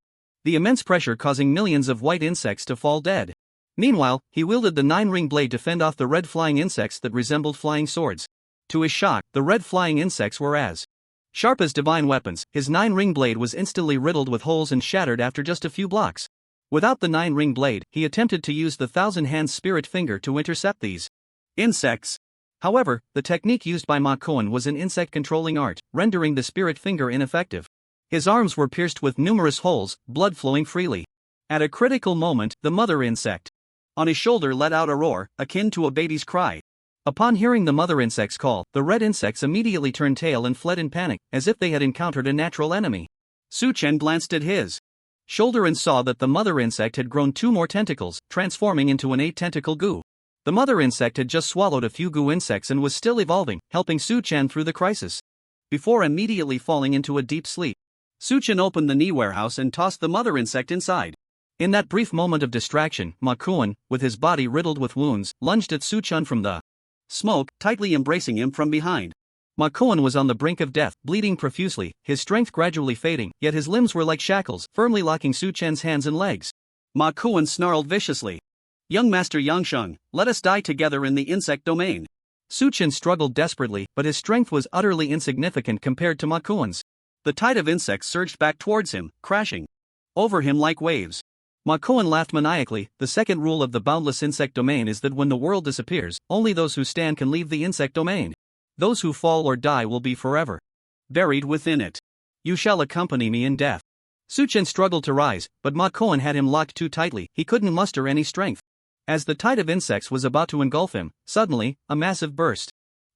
the immense pressure causing millions of white insects to fall dead. Meanwhile, he wielded the nine-ring blade to fend off the red flying insects that resembled flying swords. To his shock, the red flying insects were as sharp as divine weapons. His nine-ring blade was instantly riddled with holes and shattered after just a few blocks. Without the nine-ring blade, he attempted to use the thousand-hand spirit finger to intercept these insects. However, the technique used by Ma Kuan was an insect-controlling art, rendering the spirit finger ineffective. His arms were pierced with numerous holes, blood flowing freely. At a critical moment, the mother insect on his shoulder let out a roar, akin to a baby's cry. Upon hearing the mother insect's call, the red insects immediately turned tail and fled in panic, as if they had encountered a natural enemy. Su Chen glanced at his shoulder and saw that the mother insect had grown 2 more tentacles, transforming into an 8-tentacle goo. The mother insect had just swallowed a few goo insects and was still evolving, helping Su Chen through the crisis. Before immediately falling into a deep sleep, Su Chen opened the knee warehouse and tossed the mother insect inside. In that brief moment of distraction, Ma Kuan, with his body riddled with wounds, lunged at Su Chen from the smoke, tightly embracing him from behind. Ma Kuan was on the brink of death, bleeding profusely, his strength gradually fading, yet his limbs were like shackles, firmly locking Su Chen's hands and legs. Ma Kuan snarled viciously. Young Master Yangsheng, let us die together in the insect domain. Su Chen struggled desperately, but his strength was utterly insignificant compared to Ma Kuan's. The tide of insects surged back towards him, crashing over him like waves. Ma Kuan laughed maniacally. The second rule of the boundless insect domain is that when the world disappears, only those who stand can leave the insect domain. Those who fall or die will be forever buried within it. You shall accompany me in death. Su Chen struggled to rise, but Ma Kuan had him locked too tightly. He couldn't muster any strength. As the tide of insects was about to engulf him, suddenly, a massive burst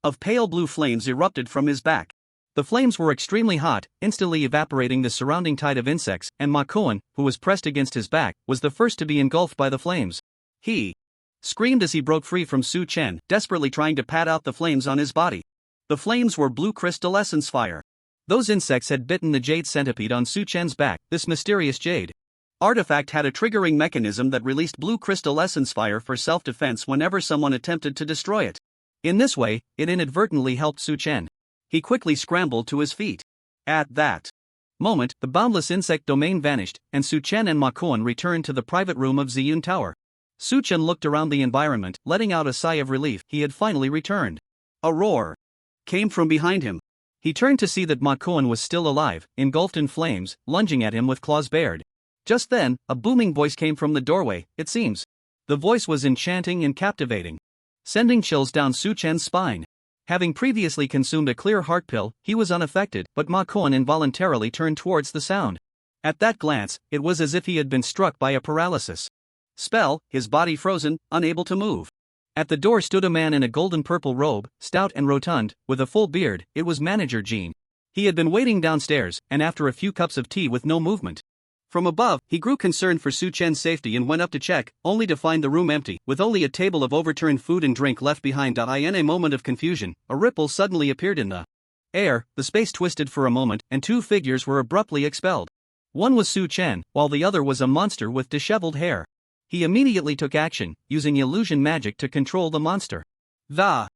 of pale blue flames erupted from his back. The flames were extremely hot, instantly evaporating the surrounding tide of insects, and Ma Kuan, who was pressed against his back, was the first to be engulfed by the flames. He screamed as he broke free from Su Chen, desperately trying to pat out the flames on his body. The flames were blue crystal essence fire. Those insects had bitten the jade centipede on Su Chen's back. This mysterious jade artifact had a triggering mechanism that released blue crystal essence fire for self-defense whenever someone attempted to destroy it. In this way, it inadvertently helped Su Chen. He quickly scrambled to his feet. At that moment, the boundless insect domain vanished, and Su Chen and Ma Kuan returned to the private room of Ziyun Tower. Su Chen looked around the environment, letting out a sigh of relief. He had finally returned. A roar came from behind him. He turned to see that Ma Kuan was still alive, engulfed in flames, lunging at him with claws bared. Just then, a booming voice came from the doorway, it seems. The voice was enchanting and captivating, sending chills down Su Chen's spine. Having previously consumed a clear heart pill, he was unaffected, but Ma Kuan involuntarily turned towards the sound. At that glance, it was as if he had been struck by a paralysis spell, his body frozen, unable to move. At the door stood a man in a golden-purple robe, stout and rotund, with a full beard. It was Manager Jean. He had been waiting downstairs, and after a few cups of tea with no movement from above, he grew concerned for Su Chen's safety and went up to check, only to find the room empty, with only a table of overturned food and drink left behind. In a moment of confusion, a ripple suddenly appeared in the air, the space twisted for a moment, and 2 figures were abruptly expelled. One was Su Chen, while the other was a monster with disheveled hair. He immediately took action, using illusion magic to control the monster. The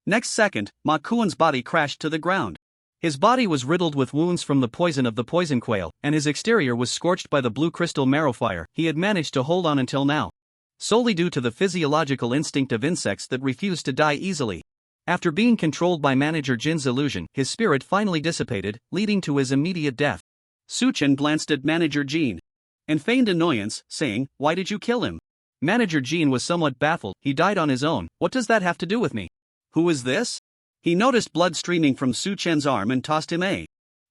next second, Ma Kuan's body crashed to the ground. His body was riddled with wounds from the poison of the poison quail, and his exterior was scorched by the blue crystal marrow fire he had managed to hold on until now, solely due to the physiological instinct of insects that refused to die easily. After being controlled by Manager Jin's illusion, his spirit finally dissipated, leading to his immediate death. Su Chen glanced at Manager Jin and feigned annoyance, saying, "Why did you kill him?" Manager Jin was somewhat baffled. "He died on his own. What does that have to do with me? Who is this?" He noticed blood streaming from Su Chen's arm and tossed him a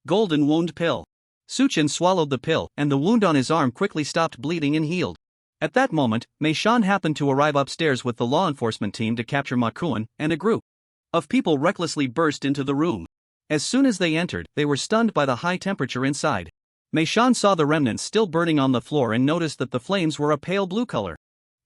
golden wound pill. Su Chen swallowed the pill, and the wound on his arm quickly stopped bleeding and healed. At that moment, Mei Shan happened to arrive upstairs with the law enforcement team to capture Ma Kuan, and a group of people recklessly burst into the room. As soon as they entered, they were stunned by the high temperature inside. Mei Shan saw the remnants still burning on the floor and noticed that the flames were a pale blue color.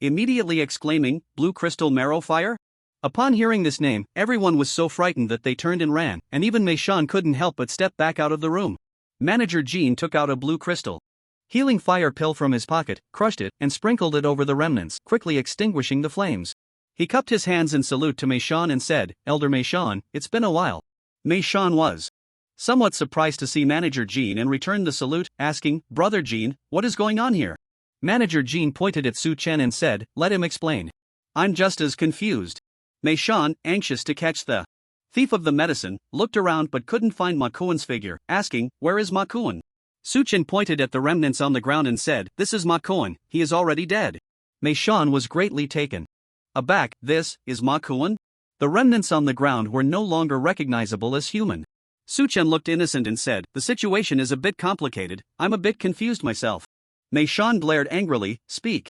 immediately exclaiming, "Blue crystal marrow fire?" Upon hearing this name, everyone was so frightened that they turned and ran, and even Mei-shan couldn't help but step back out of the room. Manager Jean took out a blue crystal healing fire pill from his pocket, crushed it, and sprinkled it over the remnants, quickly extinguishing the flames. He cupped his hands in salute to Mei-shan and said, "Elder Mei-shan, it's been a while." Mei-shan was somewhat surprised to see Manager Jean and returned the salute, asking, "Brother Jean, what is going on here?" Manager Jean pointed at Su Chen and said, "Let him explain. I'm just as confused." Mei-shan, anxious to catch the thief of the medicine, looked around but couldn't find Makuan's figure, asking, "Where is Makuan?" Su Chen pointed at the remnants on the ground and said, "This is Makuan, he is already dead." Mei-shan was greatly taken aback. "This is Makuan?" The remnants on the ground were no longer recognizable as human. Su Chen looked innocent and said, "The situation is a bit complicated, I'm a bit confused myself." Mei-shan glared angrily, "Speak.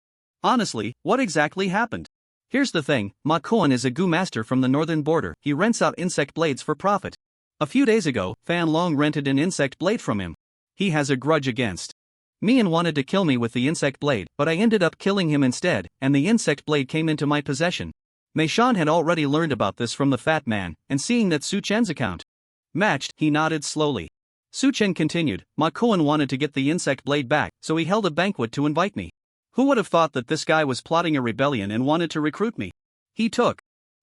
Honestly, what exactly happened?" "Here's the thing, Makuan is a gu master from the northern border, he rents out insect blades for profit. A few days ago, Fan Long rented an insect blade from him. He has a grudge against me and wanted to kill me with the insect blade, but I ended up killing him instead, and the insect blade came into my possession." Mei-shan had already learned about this from the fat man, and seeing that Su Chen's account matched, he nodded slowly. Su Chen continued, "Makuan wanted to get the insect blade back, so he held a banquet to invite me. Who would have thought that this guy was plotting a rebellion and wanted to recruit me? He took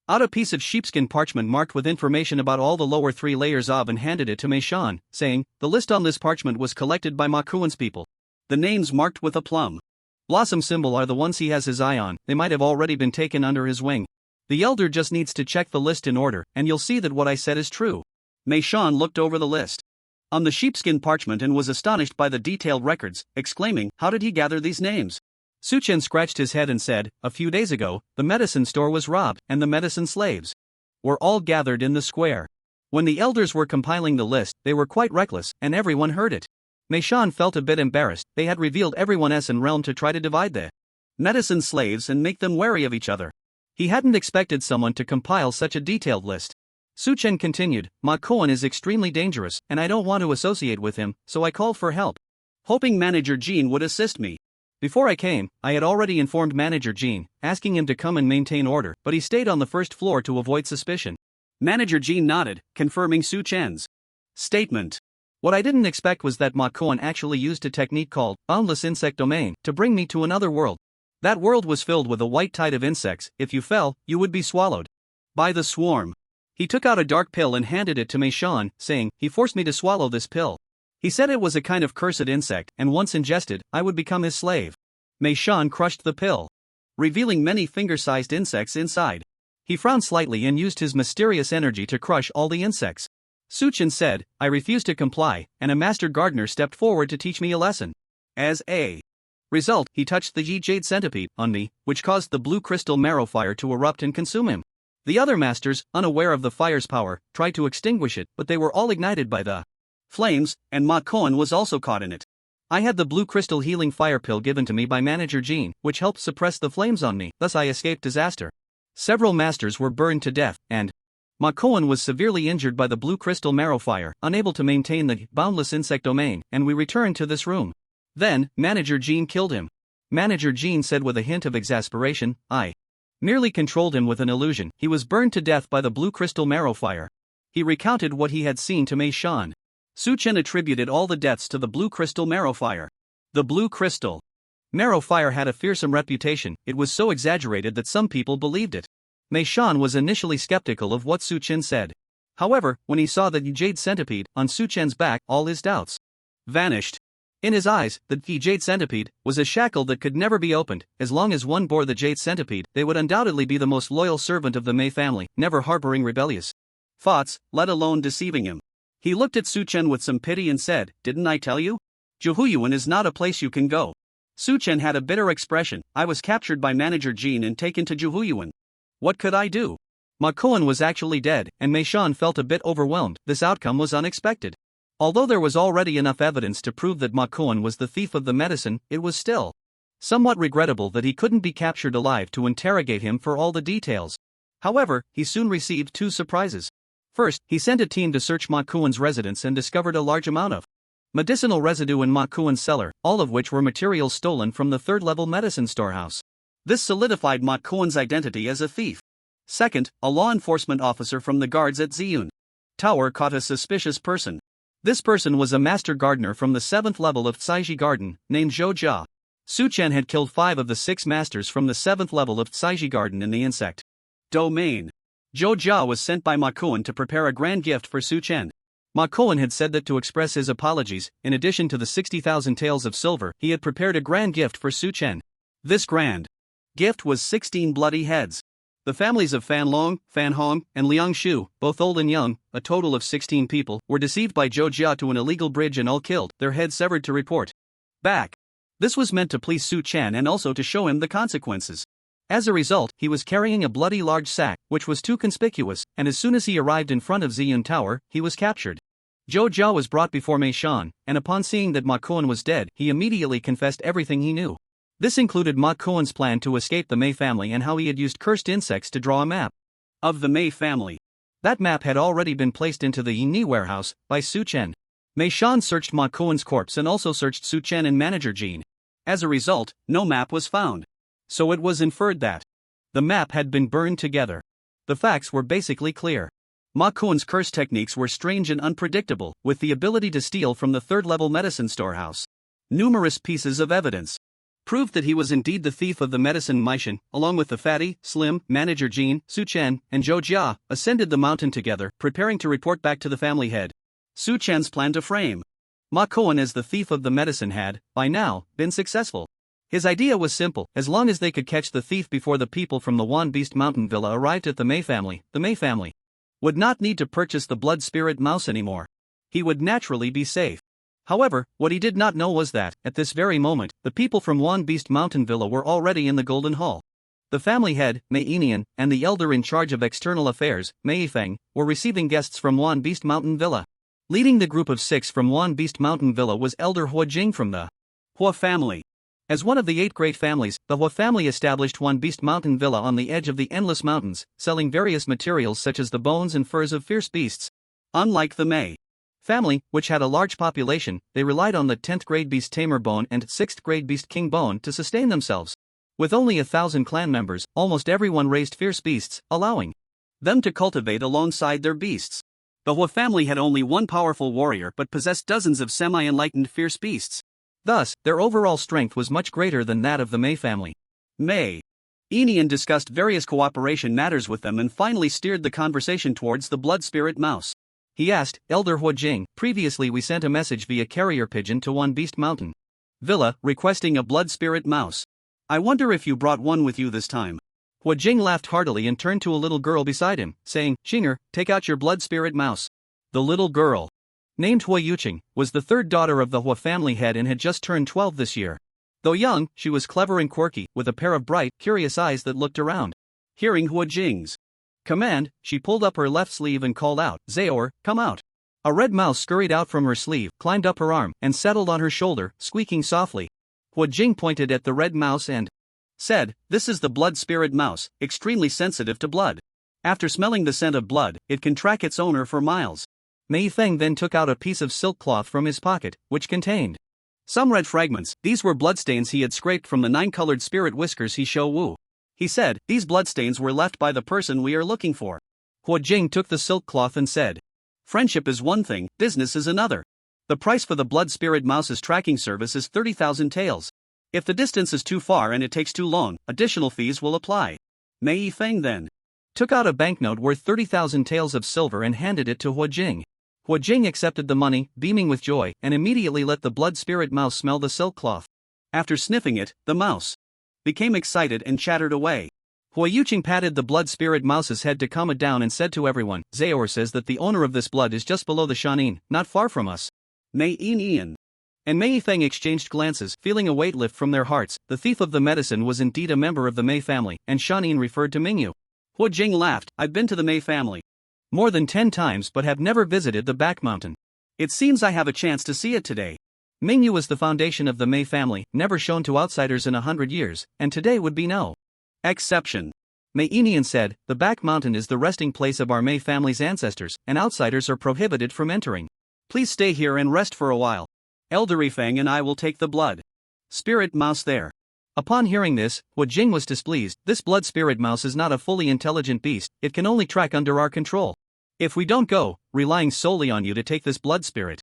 out a piece of sheepskin parchment marked with information about all the lower 3 layers of and handed it to Mei-shan, saying, "The list on this parchment was collected by Makuan's people. The names marked with a plum blossom symbol are the ones he has his eye on, they might have already been taken under his wing. The elder just needs to check the list in order, and you'll see that what I said is true." Mei-shan looked over the list on the sheepskin parchment and was astonished by the detailed records, exclaiming, "How did he gather these names?" Su Chen scratched his head and said, "A few days ago, the medicine store was robbed, and the medicine slaves were all gathered in the square. When the elders were compiling the list, they were quite reckless, and everyone heard it." Mei-shan felt a bit embarrassed. They had revealed everyone's in realm to try to divide the medicine slaves and make them wary of each other. He hadn't expected someone to compile such a detailed list. Su Chen continued, "Makuan is extremely dangerous, and I don't want to associate with him, so I called for help, hoping Manager Jean would assist me. Before I came, I had already informed Manager Jean, asking him to come and maintain order, but he stayed on the first floor to avoid suspicion." Manager Jean nodded, confirming Su Chen's statement. "What I didn't expect was that Makuan actually used a technique called boundless insect domain to bring me to another world. That world was filled with a white tide of insects. If you fell, you would be swallowed by the swarm." He took out a dark pill and handed it to Mei-shan, saying, "He forced me to swallow this pill. He said it was a kind of cursed insect, and once ingested, I would become his slave." Mei-shan crushed the pill, revealing many finger-sized insects inside. He frowned slightly and used his mysterious energy to crush all the insects. Su Chen said, "I refused to comply, and a master gardener stepped forward to teach me a lesson. As a result, he touched the Yi Jade centipede on me, which caused the blue crystal marrow fire to erupt and consume him. The other masters, unaware of the fire's power, tried to extinguish it, but they were all ignited by the flames, and Makuan was also caught in it. I had the blue crystal healing fire pill given to me by Manager Jean, which helped suppress the flames on me, thus I escaped disaster. Several masters were burned to death, and Makuan was severely injured by the blue crystal marrow fire, unable to maintain the boundless insect domain, and we returned to this room. Then, Manager Jean killed him." Manager Jean said with a hint of exasperation, "I merely controlled him with an illusion. He was burned to death by the blue crystal marrow fire." He recounted what he had seen to Mei-shan. Su Chen attributed all the deaths to the blue crystal marrow fire. The blue crystal marrow fire had a fearsome reputation. It was so exaggerated that some people believed it. Mei-shan was initially skeptical of what Su Chen said. However, when he saw the jade centipede on Su Chen's back, all his doubts vanished. In his eyes, the jade centipede was a shackle that could never be opened. As long as one bore the jade centipede, they would undoubtedly be the most loyal servant of the Mei family, never harboring rebellious thoughts, let alone deceiving him. He looked at Su Chen with some pity and said, "Didn't I tell you? Juhuyuan is not a place you can go." Su Chen had a bitter expression. "I was captured by Manager Jean and taken to Juhuyuan. What could I do?" Makuan was actually dead, and Mei-shan felt a bit overwhelmed. This outcome was unexpected. Although there was already enough evidence to prove that Makuan was the thief of the medicine, it was still somewhat regrettable that he couldn't be captured alive to interrogate him for all the details. However, he soon received 2 surprises. First, he sent a team to search Makuan's residence and discovered a large amount of medicinal residue in Makuan's cellar, all of which were materials stolen from the 3rd-level medicine storehouse. This solidified Ma Kuan's identity as a thief. Second, a law enforcement officer from the guards at Ziyun Tower caught a suspicious person. This person was a master gardener from the 7th level of Tsaiji Garden, named Zhou Jia. Su Chen had killed 5 of the 6 masters from the 7th level of Tsaiji Garden in the insect domain. Zhou Jia was sent by Ma Kuan to prepare a grand gift for Su Chen. Ma Kuan had said that to express his apologies, in addition to the 60,000 taels of silver, he had prepared a grand gift for Su Chen. This grand gift was 16 bloody heads. The families of Fan Long, Fan Hong, and Liang Shu, both old and young, a total of 16 people, were deceived by Zhou Jia to an illegal bridge and all killed, their heads severed to report back. This was meant to please Su Chen and also to show him the consequences. As a result, he was carrying a bloody large sack, which was too conspicuous, and as soon as he arrived in front of Ziyun Tower, he was captured. Zhou Jia was brought before Mei Shan, and upon seeing that Ma Kuan was dead, he immediately confessed everything he knew. This included Ma Kuan's plan to escape the Mei family and how he had used cursed insects to draw a map of the Mei family. That map had already been placed into the Yingni warehouse by Su Chen. Mei Shan searched Ma Kuan's corpse and also searched Su Chen and manager Jean. As a result, no map was found. So it was inferred that the map had been burned together. The facts were basically clear. Ma Kuan's curse techniques were strange and unpredictable, with the ability to steal from the 3rd-level medicine storehouse. Numerous pieces of evidence proved that he was indeed the thief of the medicine Meishan, along with the fatty, slim, manager Jean, Su Chen, and Zhou Jia, ascended the mountain together, preparing to report back to the family head. Su Chen's plan to frame Ma Kuan as the thief of the medicine had, by now, been successful. His idea was simple: as long as they could catch the thief before the people from the Wan Beast Mountain Villa arrived at the Mei family would not need to purchase the blood spirit mouse anymore. He would naturally be safe. However, what he did not know was that, at this very moment, the people from Wan Beast Mountain Villa were already in the Golden Hall. The family head, Mei Enian, and the elder in charge of external affairs, Mei Yifeng, were receiving guests from Wan Beast Mountain Villa. Leading the group of 6 from Wan Beast Mountain Villa was Elder Hua Jing from the Hua family. As one of the 8 great families, the Hua family established Wan Beast Mountain Villa on the edge of the Endless Mountains, selling various materials such as the bones and furs of fierce beasts. Unlike the Mei family, which had a large population, they relied on the 10th grade beast tamer bone and 6th grade beast king bone to sustain themselves. With only 1,000 clan members, almost everyone raised fierce beasts, allowing them to cultivate alongside their beasts. The Hua family had only one powerful warrior but possessed dozens of semi-enlightened fierce beasts. Thus, their overall strength was much greater than that of the Mei family. Mei Enian discussed various cooperation matters with them and finally steered the conversation towards the blood spirit mouse. He asked, Elder Hua Jing, previously we sent a message via carrier pigeon to Wan Beast Mountain Villa, requesting a blood spirit mouse. I wonder if you brought one with you this time. Hua Jing laughed heartily and turned to a little girl beside him, saying, Xinger, take out your blood spirit mouse. The little girl, named Hua Yuqing, was the 3rd daughter of the Hua family head and had just turned 12 this year. Though young, she was clever and quirky, with a pair of bright, curious eyes that looked around. Hearing Hua Jing's command, she pulled up her left sleeve and called out, Zaor, come out. A red mouse scurried out from her sleeve, climbed up her arm, and settled on her shoulder, squeaking softly. Hua Jing pointed at the red mouse and said, This is the blood spirit mouse, extremely sensitive to blood. After smelling the scent of blood, it can track its owner for miles. Mei Feng then took out a piece of silk cloth from his pocket, which contained some red fragments. These were bloodstains he had scraped from the 9-colored spirit whiskers he showed Wu. He said, These bloodstains were left by the person we are looking for. Hua Jing took the silk cloth and said, Friendship is one thing, business is another. The price for the blood spirit mouse's tracking service is 30,000 taels. If the distance is too far and it takes too long, additional fees will apply. Mei Yifeng then took out a banknote worth 30,000 taels of silver and handed it to Hua Jing. Hua Jing accepted the money, beaming with joy, and immediately let the blood spirit mouse smell the silk cloth. After sniffing it, the mouse became excited and chattered away. Hua Yuqing patted the blood spirit mouse's head to calm it down and said to everyone, Zaor says that the owner of this blood is just below the Shanin, not far from us. Mei Enian and Mei Yifeng exchanged glances, feeling a weight lift from their hearts. The thief of the medicine was indeed a member of the Mei family, and Shanin referred to Mingyu. Hua Jing laughed, I've been to the Mei family more than 10 times but have never visited the back mountain. It seems I have a chance to see it today. Mingyu was the foundation of the Mei family, never shown to outsiders in 100 years, and today would be no exception. Mei Enian said, The back mountain is the resting place of our Mei family's ancestors, and outsiders are prohibited from entering. Please stay here and rest for a while. Elder Yifeng and I will take the blood spirit mouse there. Upon hearing this, Hua Jing was displeased. This blood spirit mouse is not a fully intelligent beast, it can only track under our control. If we don't go, relying solely on you to take this blood spirit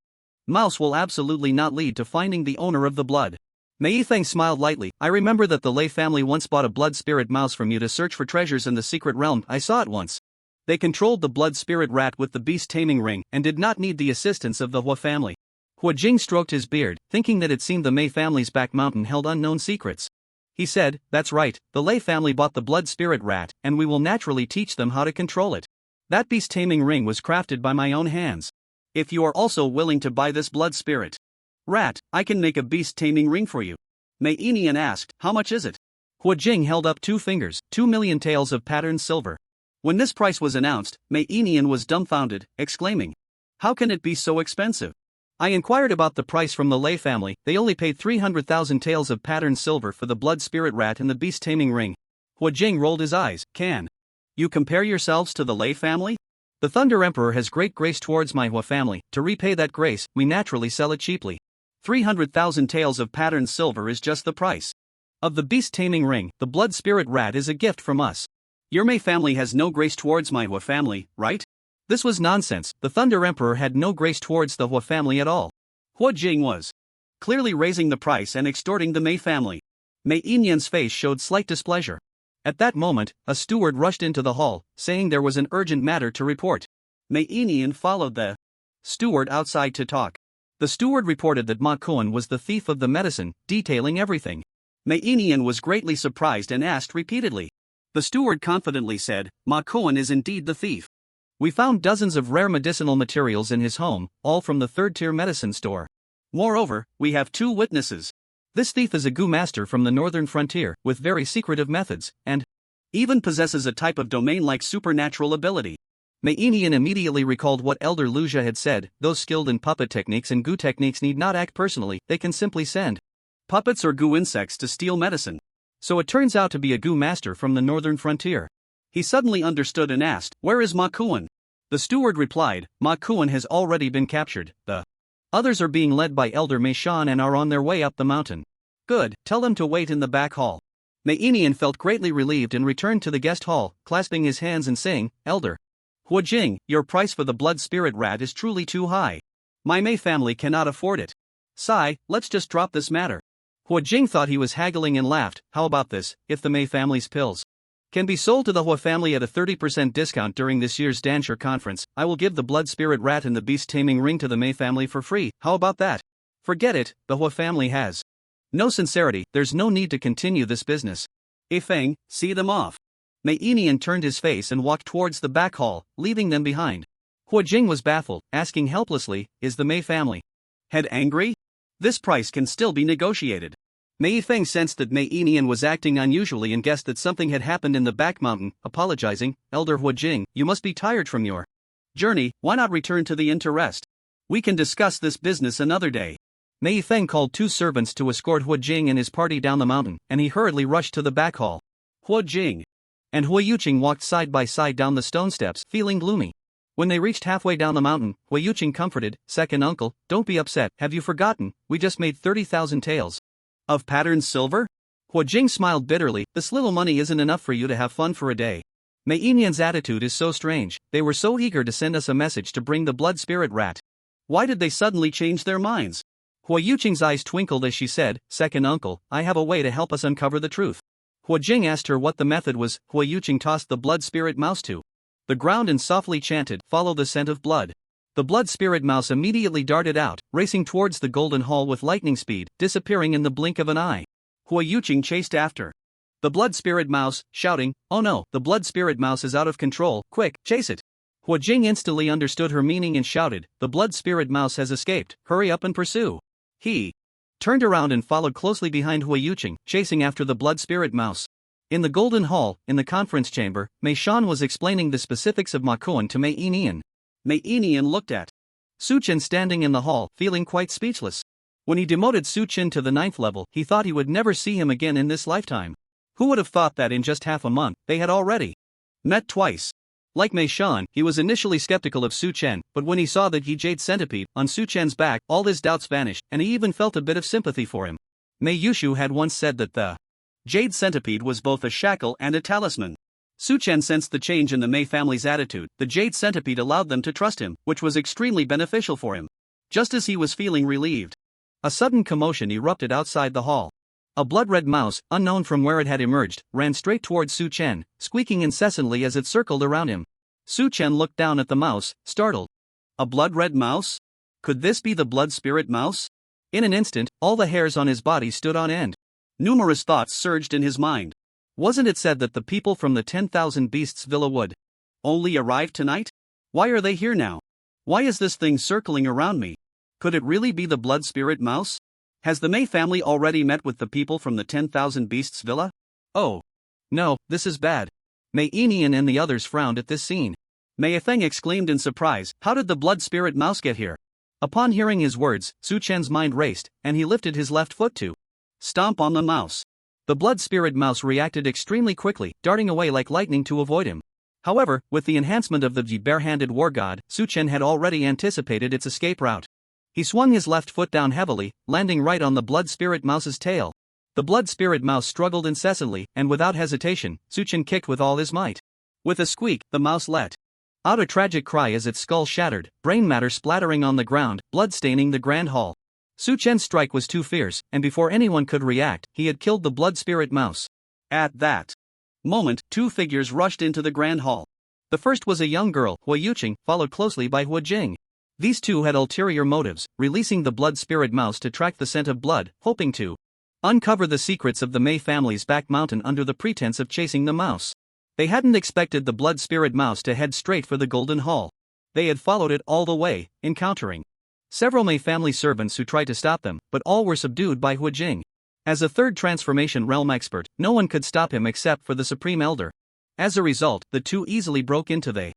mouse will absolutely not lead to finding the owner of the blood. Mei Yifeng smiled lightly. I remember that the Lei family once bought a blood spirit mouse from you to search for treasures in the secret realm. I saw it once. They controlled the blood spirit rat with the beast taming ring and did not need the assistance of the Hua family. Hua Jing stroked his beard, thinking that it seemed the Mei family's back mountain held unknown secrets. He said, that's right, the Lei family bought the blood spirit rat and we will naturally teach them how to control it. That beast taming ring was crafted by my own hands. If you are also willing to buy this blood spirit rat, I can make a beast taming ring for you. Mei Yinian asked, how much is it? Hua Jing held up 2 fingers, 2 million taels of patterned silver. When this price was announced, Mei Yinian was dumbfounded, exclaiming, how can it be so expensive? I inquired about the price from the Lei family. They only paid 300,000 taels of patterned silver for the blood spirit rat and the beast taming ring. Hua Jing rolled his eyes. Can you compare yourselves to the Lei family? The Thunder Emperor has great grace towards my Hua family. To repay that grace, we naturally sell it cheaply. 300,000 taels of patterned silver is just the price of the beast taming ring. The blood spirit rat is a gift from us. Your Mei family has no grace towards my Hua family, right? This was nonsense. The Thunder Emperor had no grace towards the Hua family at all. Hua Jing was clearly raising the price and extorting the Mei family. Mei Yinian's face showed slight displeasure. At that moment, a steward rushed into the hall, saying there was an urgent matter to report. Mei Yinian followed the steward outside to talk. The steward reported that Ma Kuan was the thief of the medicine, detailing everything. Mei Yinian was greatly surprised and asked repeatedly. The steward confidently said, Ma Kuan is indeed the thief. We found dozens of rare medicinal materials in his home, all from the third-tier medicine store. Moreover, we have 2 witnesses. This thief is a Gu master from the northern frontier, with very secretive methods, and even possesses a type of domain-like supernatural ability. Mei Yinian immediately recalled what Elder Luja had said. Those skilled in puppet techniques and Gu techniques need not act personally, they can simply send puppets or Gu insects to steal medicine. So it turns out to be a Gu master from the northern frontier. He suddenly understood and asked, where is Ma Kuan? The steward replied, Ma Kuan has already been captured. The others are being led by Elder Mei Shan and are on their way up the mountain. Good, tell them to wait in the back hall. Mei Yinian felt greatly relieved and returned to the guest hall, clasping his hands and saying, Elder Hua Jing, your price for the blood spirit rat is truly too high. My Mei family cannot afford it. Sai, let's just drop this matter. Hua Jing thought he was haggling and laughed. How about this, if the Mei family's pills can be sold to the Hua family at a 30% discount during this year's Danshire conference, I will give the blood spirit rat and the beast taming ring to the Mei family for free. How about that? Forget it, the Hua family has no sincerity, there's no need to continue this business. Yifeng, see them off. Mei Yinian turned his face and walked towards the back hall, leaving them behind. Hua Jing was baffled, asking helplessly, is the Mei family head angry? This price can still be negotiated. Mei Yifeng sensed that Mei Yinian was acting unusually and guessed that something had happened in the back mountain. Apologizing, Elder Hua Jing, you must be tired from your journey, why not return to the inn to rest? We can discuss this business another day. Mei Yifeng called 2 servants to escort Hua Jing and his party down the mountain, and he hurriedly rushed to the back hall. Hua Jing and Hua Yuqing walked side by side down the stone steps, feeling gloomy. When they reached halfway down the mountain, Hua Yuqing comforted, second uncle, don't be upset, have you forgotten, we just made 30,000 taels of patterned silver? Hua Jing smiled bitterly, this little money isn't enough for you to have fun for a day. Mei Yinian's attitude is so strange, they were so eager to send us a message to bring the blood spirit rat. Why did they suddenly change their minds? Hua Yuqing's eyes twinkled as she said, second uncle, I have a way to help us uncover the truth. Hua Jing asked her what the method was. Hua Yuqing tossed the blood spirit mouse to the ground and softly chanted, follow the scent of blood. The blood spirit mouse immediately darted out, racing towards the golden hall with lightning speed, disappearing in the blink of an eye. Hua Yuqing chased after the blood spirit mouse, shouting, oh no, the blood spirit mouse is out of control, quick, chase it. Hua Jing instantly understood her meaning and shouted, the blood spirit mouse has escaped, hurry up and pursue. He turned around and followed closely behind Hua Yuqing, chasing after the blood spirit mouse. In the golden hall, in the conference chamber, Mei Shan was explaining the specifics of Ma Kuan to Mei Yinian. Mei Yinian looked at Su Chen standing in the hall, feeling quite speechless. When he demoted Su Chen to the 9th level, he thought he would never see him again in this lifetime. Who would have thought that in just half a month, they had already met twice? Like Mei Shan, he was initially skeptical of Su Chen, but when he saw the Jade centipede on Su Chen's back, all his doubts vanished, and he even felt a bit of sympathy for him. Mei Yushu had once said that the Jade Centipede was both a shackle and a talisman. Su Chen sensed the change in the Mei family's attitude. The Jade Centipede allowed them to trust him, which was extremely beneficial for him. Just as he was feeling relieved, a sudden commotion erupted outside the hall. A blood-red mouse, unknown from where it had emerged, ran straight towards Su Chen, squeaking incessantly as it circled around him. Su Chen looked down at the mouse, startled. A blood-red mouse? Could this be the blood spirit mouse? In an instant, all the hairs on his body stood on end. Numerous thoughts surged in his mind. Wasn't it said that the people from the 10,000 Beasts Villa would only arrive tonight? Why are they here now? Why is this thing circling around me? Could it really be the blood spirit mouse? Has the Mei family already met with the people from the 10,000 Beasts Villa? Oh. No, this is bad. Mei Enian and the others frowned at this scene. Mei Feng exclaimed in surprise, how did the blood spirit mouse get here? Upon hearing his words, Su Chen's mind raced, and he lifted his left foot to stomp on the mouse. The blood spirit mouse reacted extremely quickly, darting away like lightning to avoid him. However, with the enhancement of the bare-handed war god, Su Chen had already anticipated its escape route. He swung his left foot down heavily, landing right on the blood spirit mouse's tail. The blood spirit mouse struggled incessantly, and without hesitation, Su Chen kicked with all his might. With a squeak, the mouse let out a tragic cry as its skull shattered, brain matter splattering on the ground, blood staining the grand hall. Su Chen's strike was too fierce, and before anyone could react, he had killed the blood spirit mouse. At that moment, two figures rushed into the grand hall. The first was a young girl, Hua Yuqing, followed closely by Hua Jing. These two had ulterior motives, releasing the blood spirit mouse to track the scent of blood, hoping to uncover the secrets of the Mei family's back mountain under the pretense of chasing the mouse. They hadn't expected the blood spirit mouse to head straight for the Golden Hall. They had followed it all the way, encountering several Mei family servants who tried to stop them, but all were subdued by Hua Jing. As a third transformation realm expert, no one could stop him except for the Supreme Elder. As a result, the two easily broke into the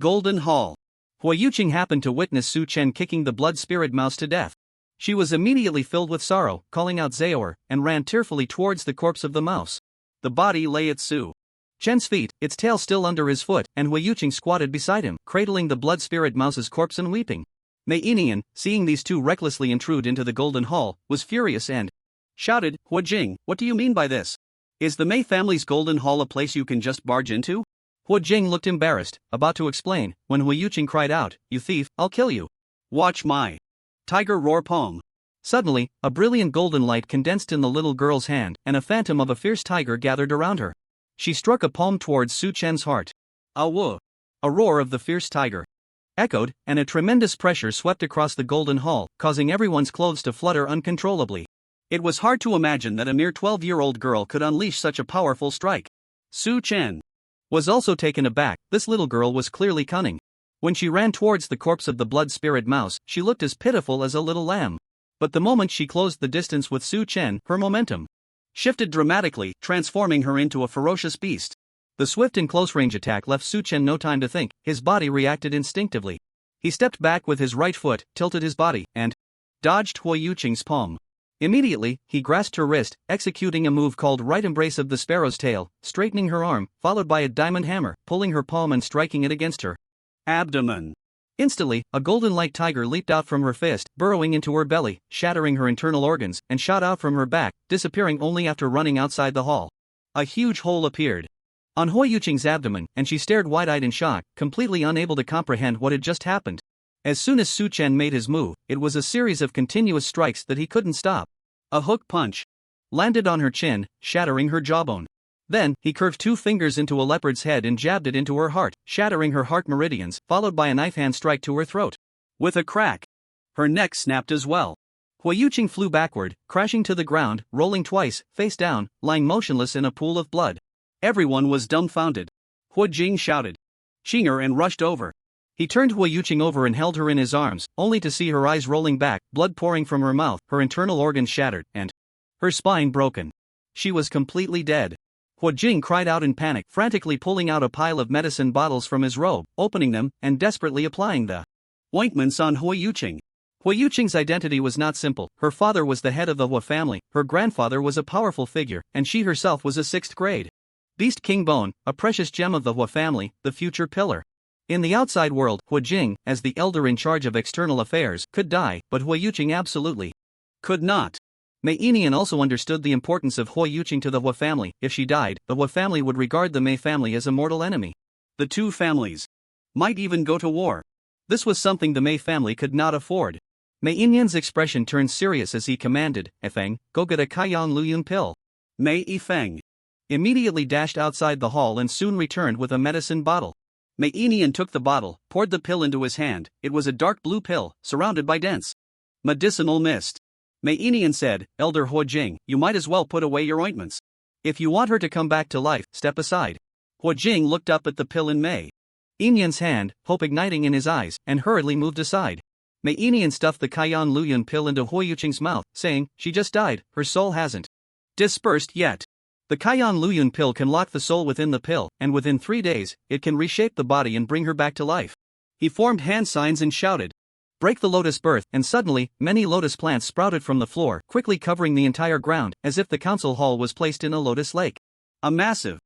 Golden Hall. Hua Yuqing happened to witness Su Chen kicking the blood spirit mouse to death. She was immediately filled with sorrow, calling out Zaor, and ran tearfully towards the corpse of the mouse. The body lay at Su Chen's feet, its tail still under his foot, and Hua Yuqing squatted beside him, cradling the blood spirit mouse's corpse and weeping. Mei Enian, seeing these two recklessly intrude into the Golden Hall, was furious and shouted, Hua Jing, what do you mean by this? Is the Mei family's Golden Hall a place you can just barge into? Hua Jing looked embarrassed, about to explain, when Hua Yuqing cried out, you thief, I'll kill you. Watch my tiger roar poem. Suddenly, a brilliant golden light condensed in the little girl's hand, and a phantom of a fierce tiger gathered around her. She struck a palm towards Su Chen's heart. Awu! A roar of the fierce tiger echoed, and a tremendous pressure swept across the Golden Hall, causing everyone's clothes to flutter uncontrollably. It was hard to imagine that a mere 12-year-old girl could unleash such a powerful strike. Su Chen was also taken aback. This little girl was clearly cunning. When she ran towards the corpse of the blood spirit mouse, she looked as pitiful as a little lamb. But the moment she closed the distance with Su Chen, her momentum shifted dramatically, transforming her into a ferocious beast. The swift and close-range attack left Su Chen no time to think. His body reacted instinctively. He stepped back with his right foot, tilted his body, and dodged Hua Yuqing's palm. Immediately, he grasped her wrist, executing a move called Right Embrace of the Sparrow's Tail, straightening her arm, followed by a diamond hammer, pulling her palm and striking it against her abdomen. Instantly, a golden light tiger leaped out from her fist, burrowing into her belly, shattering her internal organs, and shot out from her back, disappearing only after running outside the hall. A huge hole appeared on Hua Yuqing's abdomen, and she stared wide-eyed in shock, completely unable to comprehend what had just happened. As soon as Su Chen made his move, it was a series of continuous strikes that he couldn't stop. A hook punch landed on her chin, shattering her jawbone. Then, he curved two fingers into a leopard's head and jabbed it into her heart, shattering her heart meridians, followed by a knife-hand strike to her throat. With a crack, her neck snapped as well. Hua Yuqing flew backward, crashing to the ground, rolling twice, face down, lying motionless in a pool of blood. Everyone was dumbfounded. Hua Jing shouted, "Qinger," and rushed over. He turned Hua Yuqing over and held her in his arms, only to see her eyes rolling back, blood pouring from her mouth, her internal organs shattered, and her spine broken. She was completely dead. Hua Jing cried out in panic, frantically pulling out a pile of medicine bottles from his robe, opening them, and desperately applying the ointments on Hua Yuqing. Hua Yuqing's identity was not simple. Her father was the head of the Hua family, her grandfather was a powerful figure, and she herself was a 6th grade Beast King Bone, a precious gem of the Hua family, the future pillar. In the outside world, Hua Jing, as the elder in charge of external affairs, could die, but Hua Yuqing absolutely could not. Mei Enian also understood the importance of Hui Yuqing to the Hua family. If she died, the Hua family would regard the Mei family as a mortal enemy. The two families might even go to war. This was something the Mei family could not afford. Mei Enian's expression turned serious as he commanded, "Efeng, go get a Kaiyang Luyun pill." Mei Efeng immediately dashed outside the hall and soon returned with a medicine bottle. Mei Enian took the bottle, poured the pill into his hand. It was a dark blue pill, surrounded by dense medicinal mist. Mei Enian said, "Elder Hua Jing, you might as well put away your ointments. If you want her to come back to life, step aside." Hua Jing looked up at the pill in Mei Enian's hand, hope igniting in his eyes, and hurriedly moved aside. Mei Enian stuffed the Kaiyan Luyun pill into Hui Yuqing's mouth, saying, "She just died, her soul hasn't dispersed yet." The Kaiyan Luyun pill can lock the soul within the pill, and within 3 days, it can reshape the body and bring her back to life. He formed hand signs and shouted, "Break the lotus birth," and suddenly, many lotus plants sprouted from the floor, quickly covering the entire ground, as if the council hall was placed in a lotus lake. A massive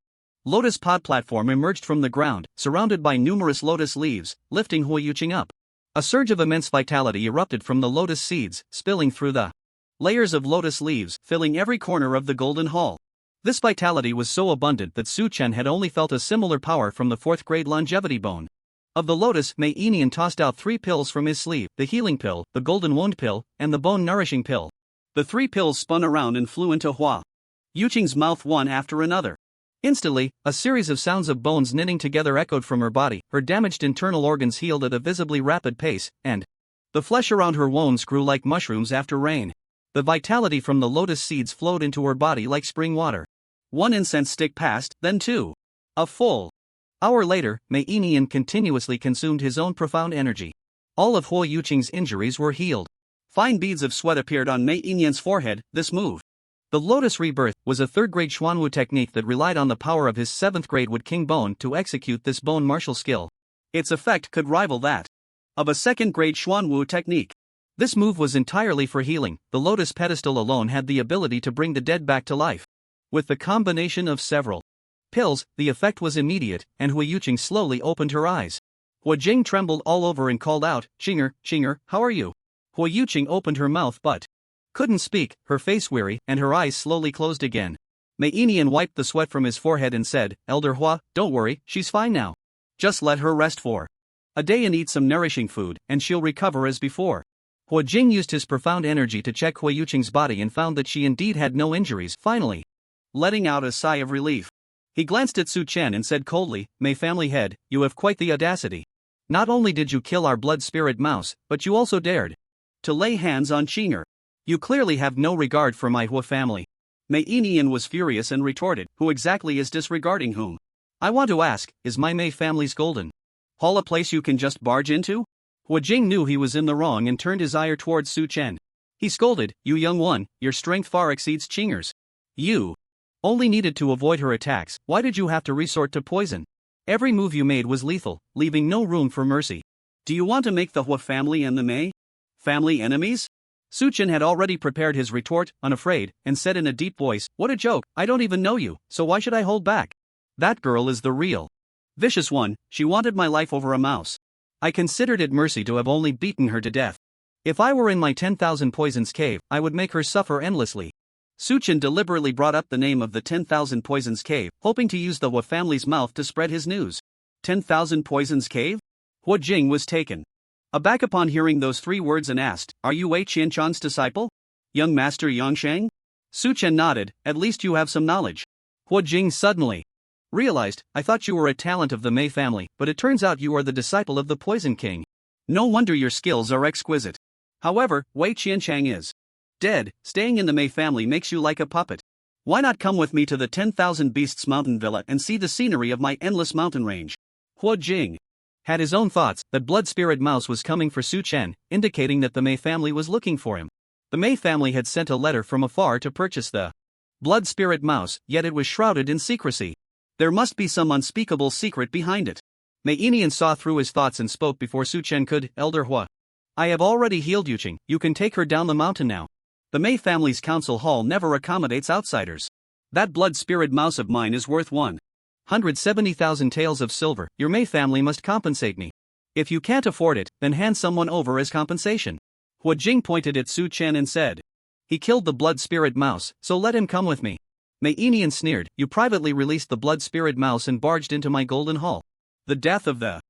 lotus pod platform emerged from the ground, surrounded by numerous lotus leaves, lifting Hui Yuqing up. A surge of immense vitality erupted from the lotus seeds, spilling through the layers of lotus leaves, filling every corner of the golden hall. This vitality was so abundant that Su Chen had only felt a similar power from the 4th grade longevity bone. Of the lotus, Mei Enian tossed out 3 pills from his sleeve, the healing pill, the golden wound pill, and the bone nourishing pill. The 3 pills spun around and flew into Hua Yuqing's mouth one after another. Instantly, a series of sounds of bones knitting together echoed from her body, her damaged internal organs healed at a visibly rapid pace, and the flesh around her wounds grew like mushrooms after rain. The vitality from the lotus seeds flowed into her body like spring water. 1 incense stick passed, then 2. A full hour later, Mei Enian continuously consumed his own profound energy. All of Hui Yuqing's injuries were healed. Fine beads of sweat appeared on Mei Enian's forehead. This move, the Lotus Rebirth, was a 3rd grade Xuanwu technique that relied on the power of his 7th grade Wood King Bone to execute this bone martial skill. Its effect could rival that of a 2nd grade Xuanwu technique. This move was entirely for healing. The Lotus pedestal alone had the ability to bring the dead back to life. With the combination of several pills, the effect was immediate, and Hui Yuqing slowly opened her eyes. Hua Jing trembled all over and called out, Chinger, how are you?" Hui Yuqing opened her mouth but couldn't speak, her face weary, and her eyes slowly closed again. Mei Enian wiped the sweat from his forehead and said, "Elder Hua, don't worry, she's fine now. Just let her rest for a day and eat some nourishing food, and she'll recover as before." Hua Jing used his profound energy to check Hui Yuqing's body and found that she indeed had no injuries, finally letting out a sigh of relief. He glanced at Su Chen and said coldly, "Mei family head, you have quite the audacity. Not only did you kill our blood spirit mouse, but you also dared to lay hands on Chinger. You clearly have no regard for my Hua family." Mei Enian was furious and retorted, "Who exactly is disregarding whom? I want to ask, is my Mei family's golden hall a place you can just barge into?" Hua Jing knew he was in the wrong and turned his ire towards Su Chen. He scolded, "You young one, your strength far exceeds Chinger's. You only needed to avoid her attacks. Why did you have to resort to poison? Every move you made was lethal, leaving no room for mercy. Do you want to make the Hua family and the Mei family enemies?" Su Chen had already prepared his retort, unafraid, and said in a deep voice, "What a joke, I don't even know you, so why should I hold back? That girl is the real vicious one. She wanted my life over a mouse. I considered it mercy to have only beaten her to death. If I were in my 10,000 poisons cave, I would make her suffer endlessly." Su Chen deliberately brought up the name of the 10,000 poisons cave, hoping to use the Hua family's mouth to spread his news. 10,000 poisons cave? Hua Jing was taken aback upon hearing those 3 words and asked, "Are you Wei Qianchan's disciple? Young Master Yangsheng?" Su Chen nodded, "At least you have some knowledge." Hua Jing suddenly realized, "I thought you were a talent of the Mei family, but it turns out you are the disciple of the Poison King. No wonder your skills are exquisite. However, Wei Qianchang is dead. Staying in the Mei family makes you like a puppet. Why not come with me to the 10,000 Beasts Mountain Villa and see the scenery of my endless mountain range?" Hua Jing had his own thoughts that Blood Spirit Mouse was coming for Su Chen, indicating that the Mei family was looking for him. The Mei family had sent a letter from afar to purchase the Blood Spirit Mouse, yet it was shrouded in secrecy. There must be some unspeakable secret behind it. Mei Enian saw through his thoughts and spoke before Su Chen could. "Elder Hua, I have already healed Yuqing, you can take her down the mountain now. The Mei family's council hall never accommodates outsiders. That blood spirit mouse of mine is worth 170,000 taels of silver. Your Mei family must compensate me. If you can't afford it, then hand someone over as compensation." Hua Jing pointed at Su Chen and said, He killed the blood spirit mouse, so let him come with me. Mei Enian sneered, you privately released the blood spirit mouse and barged into my golden hall. The death of the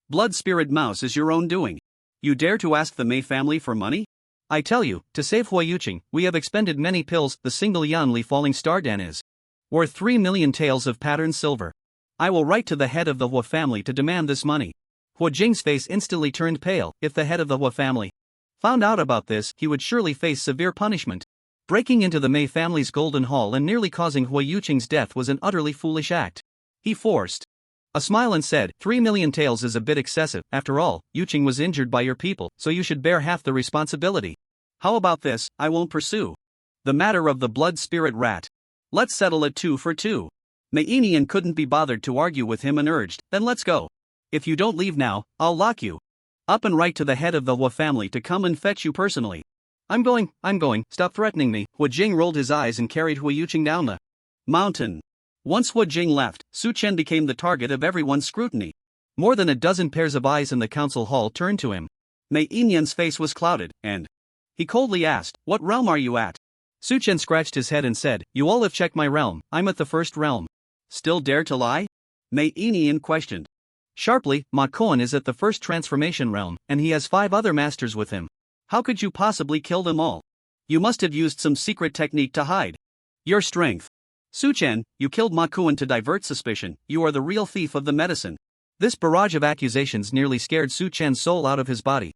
blood spirit mouse is your own doing. You dare to ask the Mei family for money? I tell you, to save Hui Yuqing, we have expended many pills. The single Yanli falling star dan is worth 3 million taels of patterned silver. I will write to the head of the Hua family to demand this money. Hua Jing's face instantly turned pale. If the head of the Hua family found out about this, he would surely face severe punishment. Breaking into the Mei family's golden hall and nearly causing Hui Yuqing's death was an utterly foolish act. He forced a smile and said, 3 million taels is a bit excessive. After all, Yuqing was injured by your people, so you should bear half the responsibility. How about this? I won't pursue the matter of the blood spirit rat. Let's settle it 2 for 2. Mei Enian couldn't be bothered to argue with him and urged, then let's go. If you don't leave now, I'll lock you up and write to the head of the Hua family to come and fetch you personally. I'm going, stop threatening me. Hua Jing rolled his eyes and carried Hui Yuqing down the mountain. Once Hua Jing left, Su Chen became the target of everyone's scrutiny. More than a dozen pairs of eyes in the council hall turned to him. Mei Enian's face was clouded, and he coldly asked, what realm are you at? Su Chen scratched his head and said, you all have checked my realm, I'm at the first realm. Still dare to lie? Mei Enian questioned sharply. Ma Kuan is at the first transformation realm, and he has 5 other masters with him. How could you possibly kill them all? You must have used some secret technique to hide your strength. Su Chen, you killed Ma Kuan to divert suspicion. You are the real thief of the medicine. This barrage of accusations nearly scared Su Chen's soul out of his body.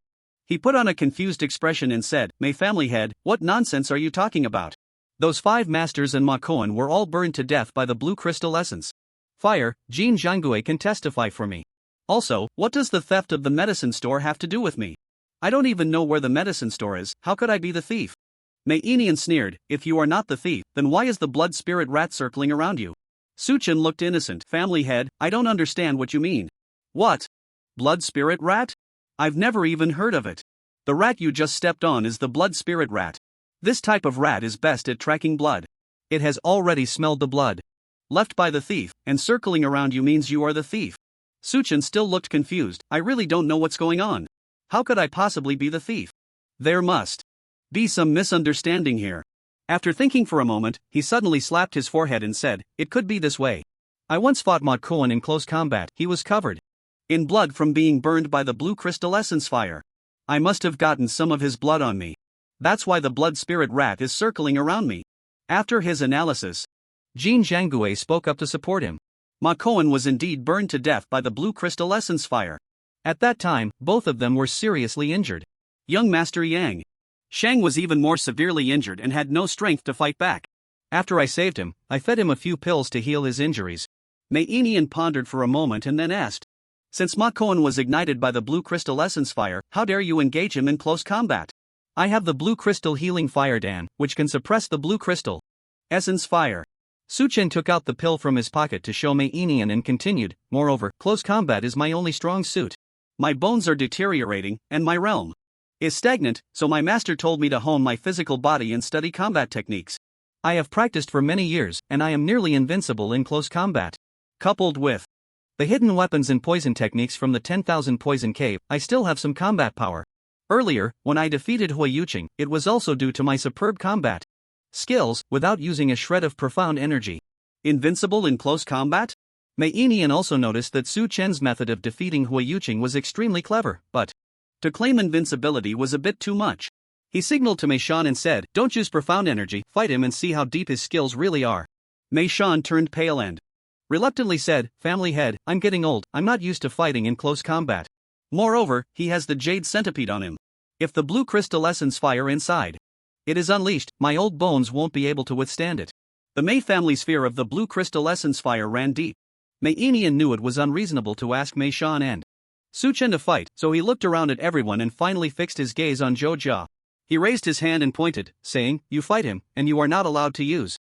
He put on a confused expression and said, Mei family head, what nonsense are you talking about? Those 5 masters and Ma Kuan were all burned to death by the blue crystal essence. Fire, Jin Zhanggui can testify for me. Also, what does the theft of the medicine store have to do with me? I don't even know where the medicine store is, how could I be the thief? Mei Enian sneered, if you are not the thief, then why is the blood spirit rat circling around you? Su Chen looked innocent. Family head, I don't understand what you mean. What? Blood spirit rat? I've never even heard of it. The rat you just stepped on is the blood spirit rat. This type of rat is best at tracking blood. It has already smelled the blood left by the thief, and circling around you means you are the thief. Su Chen still looked confused. I really don't know what's going on. How could I possibly be the thief? There must be some misunderstanding here. After thinking for a moment, he suddenly slapped his forehead and said, it could be this way. I once fought Ma Kuan in close combat. He was covered in blood from being burned by the blue crystal essence fire. I must have gotten some of his blood on me. That's why the blood spirit rat is circling around me. After his analysis, Jin Zhanggui spoke up to support him. Ma Kuan was indeed burned to death by the blue crystal essence fire. At that time, both of them were seriously injured. Young Master Yang Shang was even more severely injured and had no strength to fight back. After I saved him, I fed him a few pills to heal his injuries. Mei Enian pondered for a moment and then asked, since Ma Kuan was ignited by the blue crystal essence fire, how dare you engage him in close combat? I have the blue crystal healing fire dan, which can suppress the blue crystal essence fire. Su Chen took out the pill from his pocket to show Mei Enian and continued, moreover, close combat is my only strong suit. My bones are deteriorating, and my realm is stagnant, so my master told me to hone my physical body and study combat techniques. I have practiced for many years, and I am nearly invincible in close combat. Coupled with the hidden weapons and poison techniques from the 10,000 Poison Cave, I still have some combat power. Earlier, when I defeated Hui Yuqing, it was also due to my superb combat skills, without using a shred of profound energy. Invincible in close combat? Mei Enian also noticed that Su Chen's method of defeating Hui Yuqing was extremely clever, but to claim invincibility was a bit too much. He signaled to Mei Shan and said, don't use profound energy, fight him and see how deep his skills really are. Mei Shan turned pale and reluctantly said, family head, I'm getting old, I'm not used to fighting in close combat. Moreover, he has the jade centipede on him. If the blue crystal essence fire inside it is unleashed, my old bones won't be able to withstand it. The Mei family's fear of the blue crystal essence fire ran deep. Mei Enian knew it was unreasonable to ask Mei Shan and Su Chen to fight, so he looked around at everyone and finally fixed his gaze on Zhou Jia. He raised his hand and pointed, saying, you fight him, and you are not allowed to use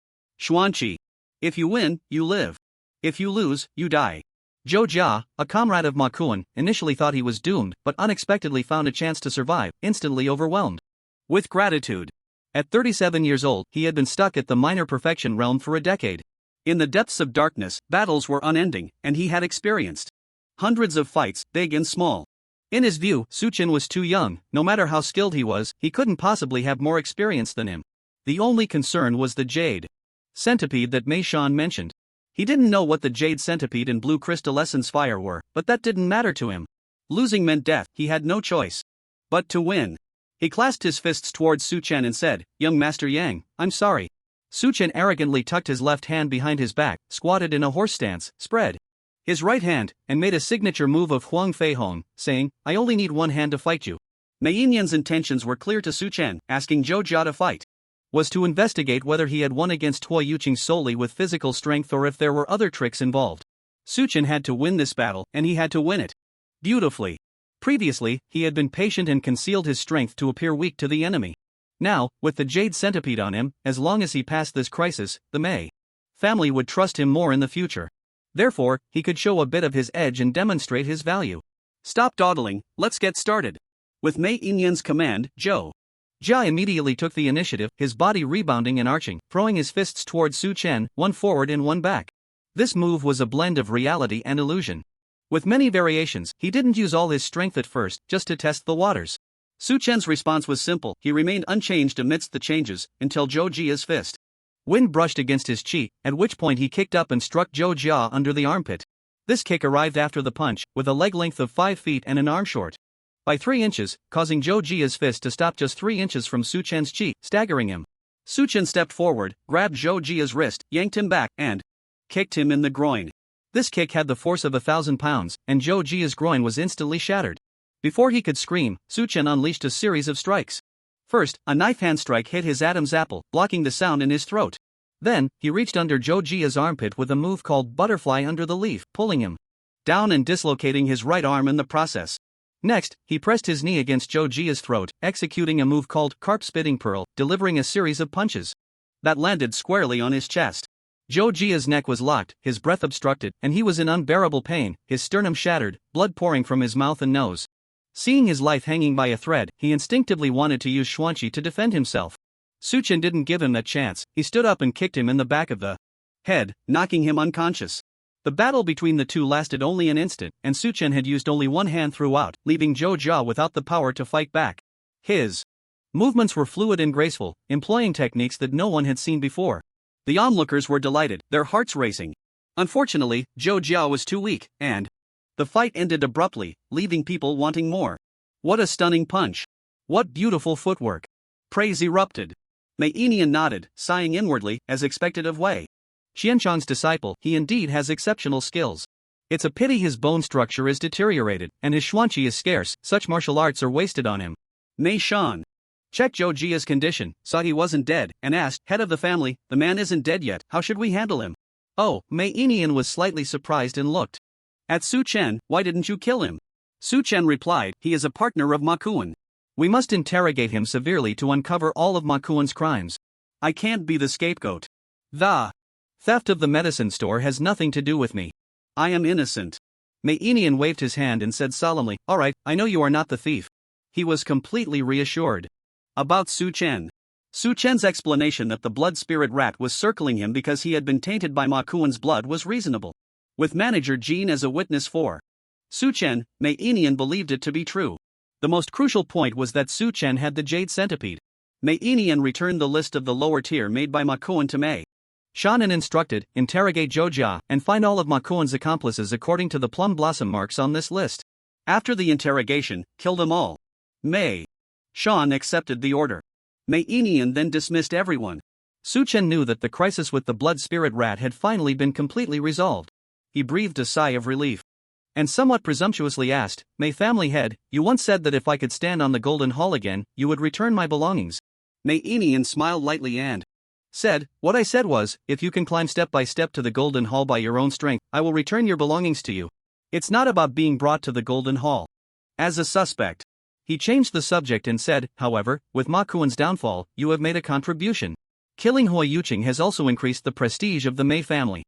Xuanqi. If you win, you live. If you lose, you die. Zhou Jia, a comrade of Ma Kuan, initially thought he was doomed, but unexpectedly found a chance to survive, instantly overwhelmed with gratitude. At 37 years old, he had been stuck at the minor perfection realm for a decade. In the depths of darkness, battles were unending, and he had experienced hundreds of fights, big and small. In his view, Su Chen was too young. No matter how skilled he was, he couldn't possibly have more experience than him. The only concern was the jade centipede that Mei Shan mentioned. He didn't know what the jade centipede and blue crystallescence fire were, but that didn't matter to him. Losing meant death, he had no choice but to win. He clasped his fists towards Su Chen and said, "Young Master Yang, I'm sorry." Su Chen arrogantly tucked his left hand behind his back, squatted in a horse stance, spread his right hand, and made a signature move of Huang Fei Hong, saying, "I only need one hand to fight you." Mei Yinyan's intentions were clear to Su Chen. Asking Zhou Jia to fight was to investigate whether he had won against Hua Yuqing solely with physical strength or if there were other tricks involved. Su Chen had to win this battle, and he had to win it beautifully. Previously, he had been patient and concealed his strength to appear weak to the enemy. Now, with the jade centipede on him, as long as he passed this crisis, the Mei family would trust him more in the future. Therefore, he could show a bit of his edge and demonstrate his value. "Stop dawdling, let's get started." With Mei Yinyan's command, Zhou Jia immediately took the initiative, his body rebounding and arching, throwing his fists towards Su Chen, one forward and one back. This move was a blend of reality and illusion. With many variations, he didn't use all his strength at first, just to test the waters. Su Chen's response was simple. He remained unchanged amidst the changes, until Zhou Jia's fist wind brushed against his cheek, at which point he kicked up and struck Zhou Jia under the armpit. This kick arrived after the punch, with a leg length of 5 feet and an arm short by 3 inches, causing Zhou Jia's fist to stop just 3 inches from Su Chen's cheek, staggering him. Su Chen stepped forward, grabbed Zhou Jia's wrist, yanked him back, and kicked him in the groin. This kick had the force of 1,000 pounds, and Zhou Jia's groin was instantly shattered. Before he could scream, Su Chen unleashed a series of strikes. First, a knife hand strike hit his Adam's apple, blocking the sound in his throat. Then, he reached under Zhou Jia's armpit with a move called butterfly under the leaf, pulling him down and dislocating his right arm in the process. Next, he pressed his knee against Zhou Jia's throat, executing a move called carp spitting pearl, delivering a series of punches that landed squarely on his chest. Zhou Jia's neck was locked, his breath obstructed, and he was in unbearable pain, his sternum shattered, blood pouring from his mouth and nose. Seeing his life hanging by a thread, he instinctively wanted to use Xuanqi to defend himself. Su Chen didn't give him that chance. He stood up and kicked him in the back of the head, knocking him unconscious. The battle between the two lasted only an instant, and Su Chen had used only one hand throughout, leaving Zhou Jia without the power to fight back. His movements were fluid and graceful, employing techniques that no one had seen before. The onlookers were delighted, their hearts racing. Unfortunately, Zhou Jia was too weak, and the fight ended abruptly, leaving people wanting more. What a stunning punch! What beautiful footwork! Praise erupted. Mei Yinyan nodded, sighing inwardly, as expected of Wei Xianchang's disciple. He indeed has exceptional skills. It's a pity his bone structure is deteriorated, and his Xuanqi is scarce. Such martial arts are wasted on him. Mei Shan checked Zhou Jia's condition, saw he wasn't dead, and asked, "Head of the family, the man isn't dead yet, how should we handle him?" "Oh," Mei Yinyan was slightly surprised and looked at Su Chen. "Why didn't you kill him?" Su Chen replied, "He is a partner of Ma Kuan. We must interrogate him severely to uncover all of Ma Kuan's crimes. I can't be the scapegoat. The theft of the medicine store has nothing to do with me. I am innocent." Mei Yinyan waved his hand and said solemnly, "All right, I know you are not the thief." He was completely reassured. About Su Chen. Su Chen's explanation that the blood spirit rat was circling him because he had been tainted by Ma Kuan's blood was reasonable. With manager Jean as a witness for Su Chen, Mei Yinyan believed it to be true. The most crucial point was that Su Chen had the jade centipede. Mei Yinyan returned the list of the lower tier made by Ma Kuan to Mei Shan and instructed, interrogate Zhou Jia and find all of Ma Kuan's accomplices according to the plum blossom marks on this list. After the interrogation, kill them all. Mei Shan accepted the order. Mei Yinyan then dismissed everyone. Su Chen knew that the crisis with the blood spirit rat had finally been completely resolved. He breathed a sigh of relief and somewhat presumptuously asked, "Mei family head, you once said that if I could stand on the Golden Hall again, you would return my belongings." Mei Yinyan smiled lightly and said, "What I said was, if you can climb step by step to the Golden Hall by your own strength, I will return your belongings to you. It's not about being brought to the Golden Hall as a suspect." He changed the subject and said, "However, with Ma Kuan's downfall, you have made a contribution. Killing Hua Yuqing has also increased the prestige of the Mei family.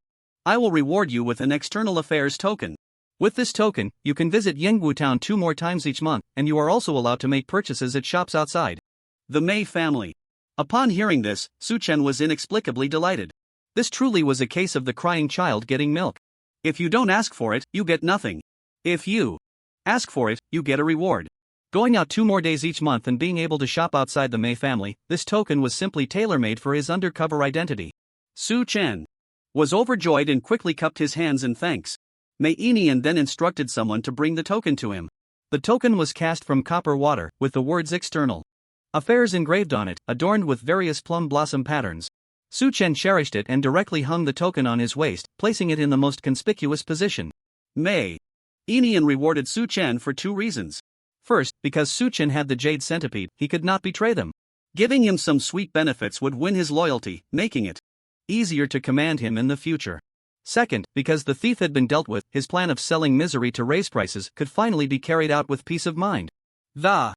I will reward you with an external affairs token. With this token, you can visit Yangwu town 2 more times each month, and you are also allowed to make purchases at shops outside the Mei family." Upon hearing this, Su Chen was inexplicably delighted. This truly was a case of the crying child getting milk. If you don't ask for it, you get nothing. If you ask for it, you get a reward. Going out 2 more days each month and being able to shop outside the Mei family, this token was simply tailor-made for his undercover identity. Su Chen was overjoyed and quickly cupped his hands in thanks. Mei Inian then instructed someone to bring the token to him. The token was cast from copper water, with the words external affairs engraved on it, adorned with various plum blossom patterns. Su Chen cherished it and directly hung the token on his waist, placing it in the most conspicuous position. Mei Inian rewarded Su Chen for 2 reasons. First, because Su Chen had the jade centipede, he could not betray them. Giving him some sweet benefits would win his loyalty, making it easier to command him in the future. Second, because the thief had been dealt with, his plan of selling misery to raise prices could finally be carried out with peace of mind. The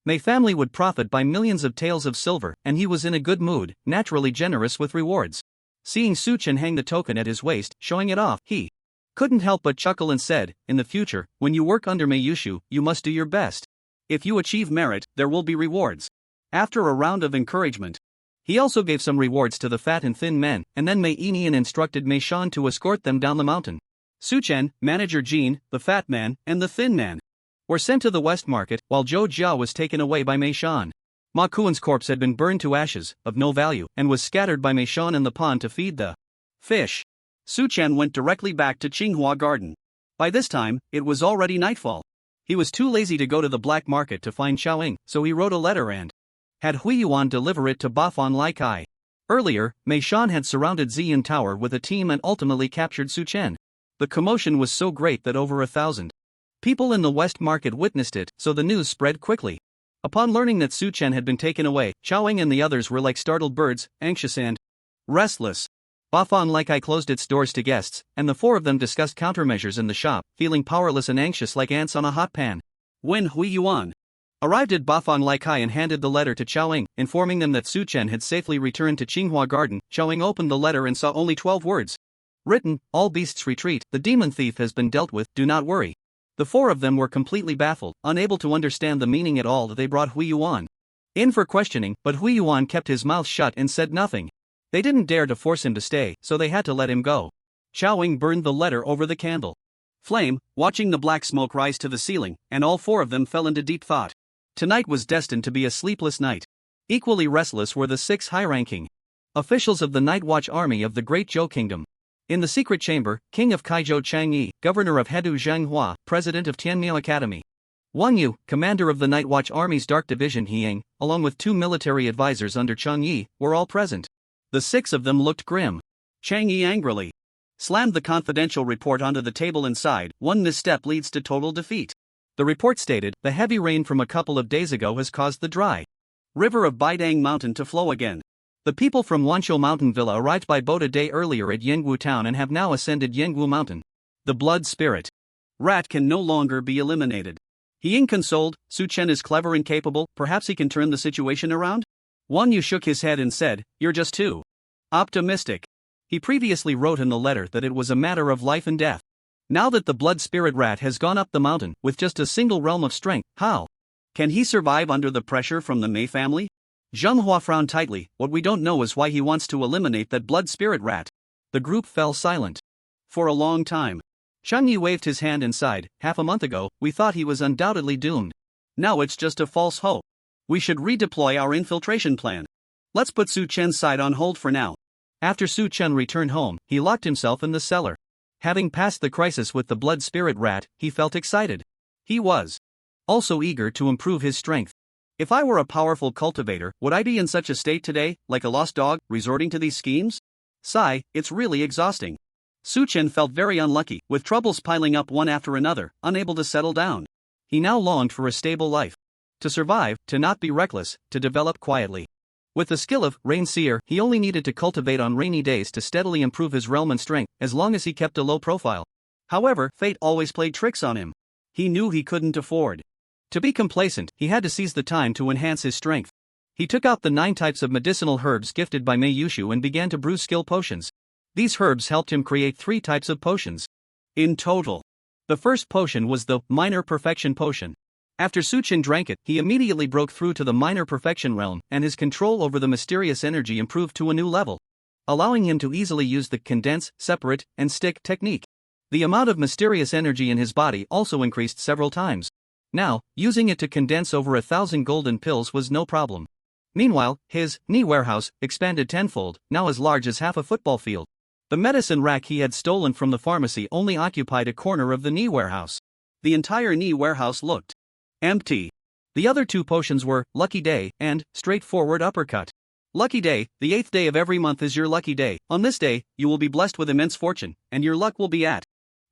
Mei family would profit by millions of taels of silver, and he was in a good mood, naturally generous with rewards. Seeing Su Chen hang the token at his waist, showing it off, he couldn't help but chuckle and said, "In the future, when you work under Mei Yushu, you must do your best. If you achieve merit, there will be rewards." After a round of encouragement, he also gave some rewards to the fat and thin men, and then Mei Inian instructed Mei Shan to escort them down the mountain. Su Chen, Manager Jean, the fat man, and the thin man were sent to the West Market, while Zhou Jia was taken away by Mei Shan. Ma Kuan's corpse had been burned to ashes, of no value, and was scattered by Mei Shan in the pond to feed the fish. Su Chen went directly back to Qinghua Garden. By this time, it was already nightfall. He was too lazy to go to the black market to find Xiaoying, so he wrote a letter and had Yuan deliver it to Bafan Lai Kai. Earlier, Mei Shan had surrounded Ziyun Tower with a team and ultimately captured Su Chen. The commotion was so great that over 1,000 people in the West Market witnessed it, so the news spread quickly. Upon learning that Su Chen had been taken away, Xiaoying and the others were like startled birds, anxious and restless. Bafan Lai Kai closed its doors to guests, and the 4 of them discussed countermeasures in the shop, feeling powerless and anxious like ants on a hot pan. When Yuan arrived at Bafan Lai Kai and handed the letter to Xiaoying, informing them that Su Chen had safely returned to Qinghua Garden, Xiaoying opened the letter and saw only 12 words. Written, "All beasts retreat, the demon thief has been dealt with, do not worry." The 4 of them were completely baffled, unable to understand the meaning at all that they brought Yuan in for questioning, but Yuan kept his mouth shut and said nothing. They didn't dare to force him to stay, so they had to let him go. Xiaoying burned the letter over the candle flame, watching the black smoke rise to the ceiling, and all 4 of them fell into deep thought. Tonight was destined to be a sleepless night. Equally restless were the 6 high-ranking officials of the Night Watch army of the Great Zhou Kingdom. In the secret chamber, King of Kaizhou Changyi, Governor of Hedu Zhanghua, President of Tianmiao Academy, Wang Yu, Commander of the Night Watch Army's Dark Division Hiying, along with 2 military advisors under Changyi, were all present. The 6 of them looked grim. Changyi angrily slammed the confidential report onto the table and sighed, "One misstep leads to total defeat." The report stated, "The heavy rain from a couple of days ago has caused the dry river of Baidang Mountain to flow again. The people from Wanshou Mountain Villa arrived by boat a day earlier at Yangwu Town and have now ascended Yangwu Mountain. The blood spirit rat can no longer be eliminated." Hiying consoled, "Su Chen is clever and capable, perhaps he can turn the situation around?" Wang Yu shook his head and said, "You're just too optimistic." He previously wrote in the letter that it was a matter of life and death. Now that the blood spirit rat has gone up the mountain, with just a single realm of strength, how can he survive under the pressure from the Mei family? Zheng Hua frowned tightly. "What we don't know is why he wants to eliminate that blood spirit rat." The group fell silent for a long time. Changyi waved his hand and sighed. "Half a month ago, we thought he was undoubtedly doomed. Now it's just a false hope. We should redeploy our infiltration plan. Let's put Su Chen's side on hold for now." After Su Chen returned home, he locked himself in the cellar. Having passed the crisis with the blood spirit rat, he felt excited. He was also eager to improve his strength. "If I were a powerful cultivator, would I be in such a state today, like a lost dog, resorting to these schemes? Sigh, it's really exhausting." Su Chen felt very unlucky, with troubles piling up one after another, unable to settle down. He now longed for a stable life. To survive, to not be reckless, to develop quietly. With the skill of Rain Seer, he only needed to cultivate on rainy days to steadily improve his realm and strength, as long as he kept a low profile. However, fate always played tricks on him. He knew he couldn't afford to be complacent. He had to seize the time to enhance his strength. He took out the 9 types of medicinal herbs gifted by Mei Yushu and began to brew skill potions. These herbs helped him create 3 types of potions in total. The first potion was the Minor Perfection Potion. After Su Chen drank it, he immediately broke through to the minor perfection realm, and his control over the mysterious energy improved to a new level, allowing him to easily use the condense, separate, and stick technique. The amount of mysterious energy in his body also increased several times. Now, using it to condense over 1,000 golden pills was no problem. Meanwhile, his knee warehouse expanded tenfold, now as large as half a football field. The medicine rack he had stolen from the pharmacy only occupied a corner of the knee warehouse. The entire knee warehouse looked empty. The other two potions were Lucky Day and Straightforward Uppercut. Lucky Day, the 8th day of every month is your lucky day. On this day, you will be blessed with immense fortune, and your luck will be at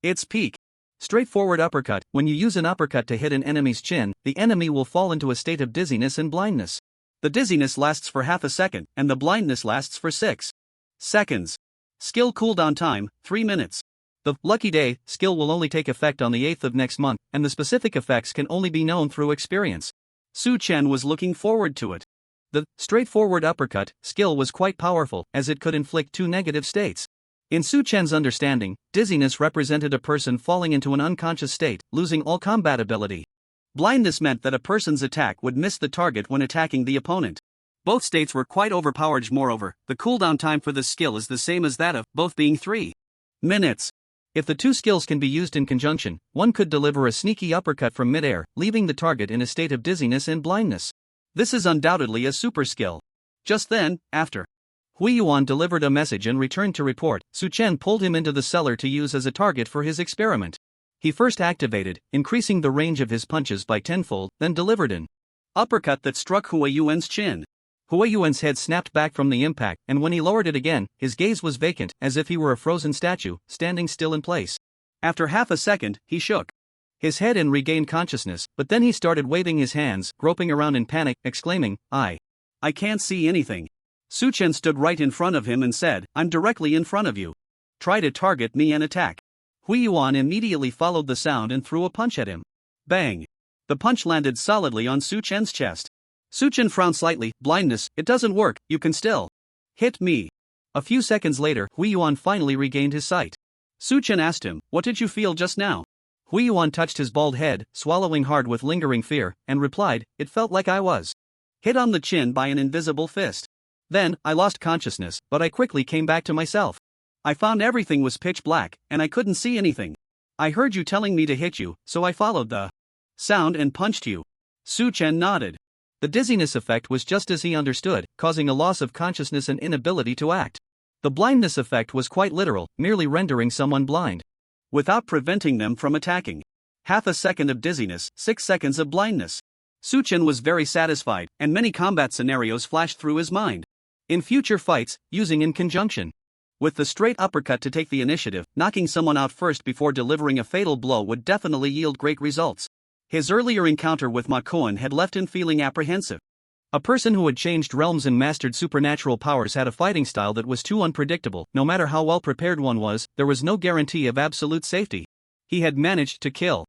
its peak. Straightforward Uppercut. When you use an uppercut to hit an enemy's chin, the enemy will fall into a state of dizziness and blindness. The dizziness lasts for half a second, and the blindness lasts for 6 seconds. Skill cooldown time, 3 minutes. The Lucky Day skill will only take effect on the 8th of next month, and the specific effects can only be known through experience. Su Chen was looking forward to it. The Straightforward Uppercut skill was quite powerful, as it could inflict 2 negative states. In Su Chen's understanding, dizziness represented a person falling into an unconscious state, losing all combat ability. Blindness meant that a person's attack would miss the target when attacking the opponent. Both states were quite overpowered. Moreover, the cooldown time for this skill is the same as that of both being 3 minutes. If the two skills can be used in conjunction, one could deliver a sneaky uppercut from midair, leaving the target in a state of dizziness and blindness. This is undoubtedly a super skill. Just then, after Yuan delivered a message and returned to report, Su Chen pulled him into the cellar to use as a target for his experiment. He first activated, increasing the range of his punches by tenfold, then delivered an uppercut that struck Yuan's chin. Yuan's head snapped back from the impact, and when he lowered it again, his gaze was vacant, as if he were a frozen statue, standing still in place. After half a second, he shook his head and regained consciousness, but then he started waving his hands, groping around in panic, exclaiming, I can't see anything. Su Chen stood right in front of him and said, I'm directly in front of you. Try to target me and attack. Yuan immediately followed the sound and threw a punch at him. Bang! The punch landed solidly on Su Chen's chest. Su Chen frowned slightly. Blindness, it doesn't work, you can still hit me. A few seconds later, Yuan finally regained his sight. Su Chen asked him, what did you feel just now? Yuan touched his bald head, swallowing hard with lingering fear, and replied, it felt like I was hit on the chin by an invisible fist. Then, I lost consciousness, but I quickly came back to myself. I found everything was pitch black, and I couldn't see anything. I heard you telling me to hit you, so I followed the sound and punched you. Su Chen nodded. The dizziness effect was just as he understood, causing a loss of consciousness and inability to act. The blindness effect was quite literal, merely rendering someone blind, without preventing them from attacking. Half a second of dizziness, 6 seconds of blindness. Su Chen was very satisfied, and many combat scenarios flashed through his mind. In future fights, using in conjunction with the straight uppercut to take the initiative, knocking someone out first before delivering a fatal blow would definitely yield great results. His earlier encounter with Ma Kuan had left him feeling apprehensive. A person who had changed realms and mastered supernatural powers had a fighting style that was too unpredictable. No matter how well prepared one was, there was no guarantee of absolute safety. He had managed to kill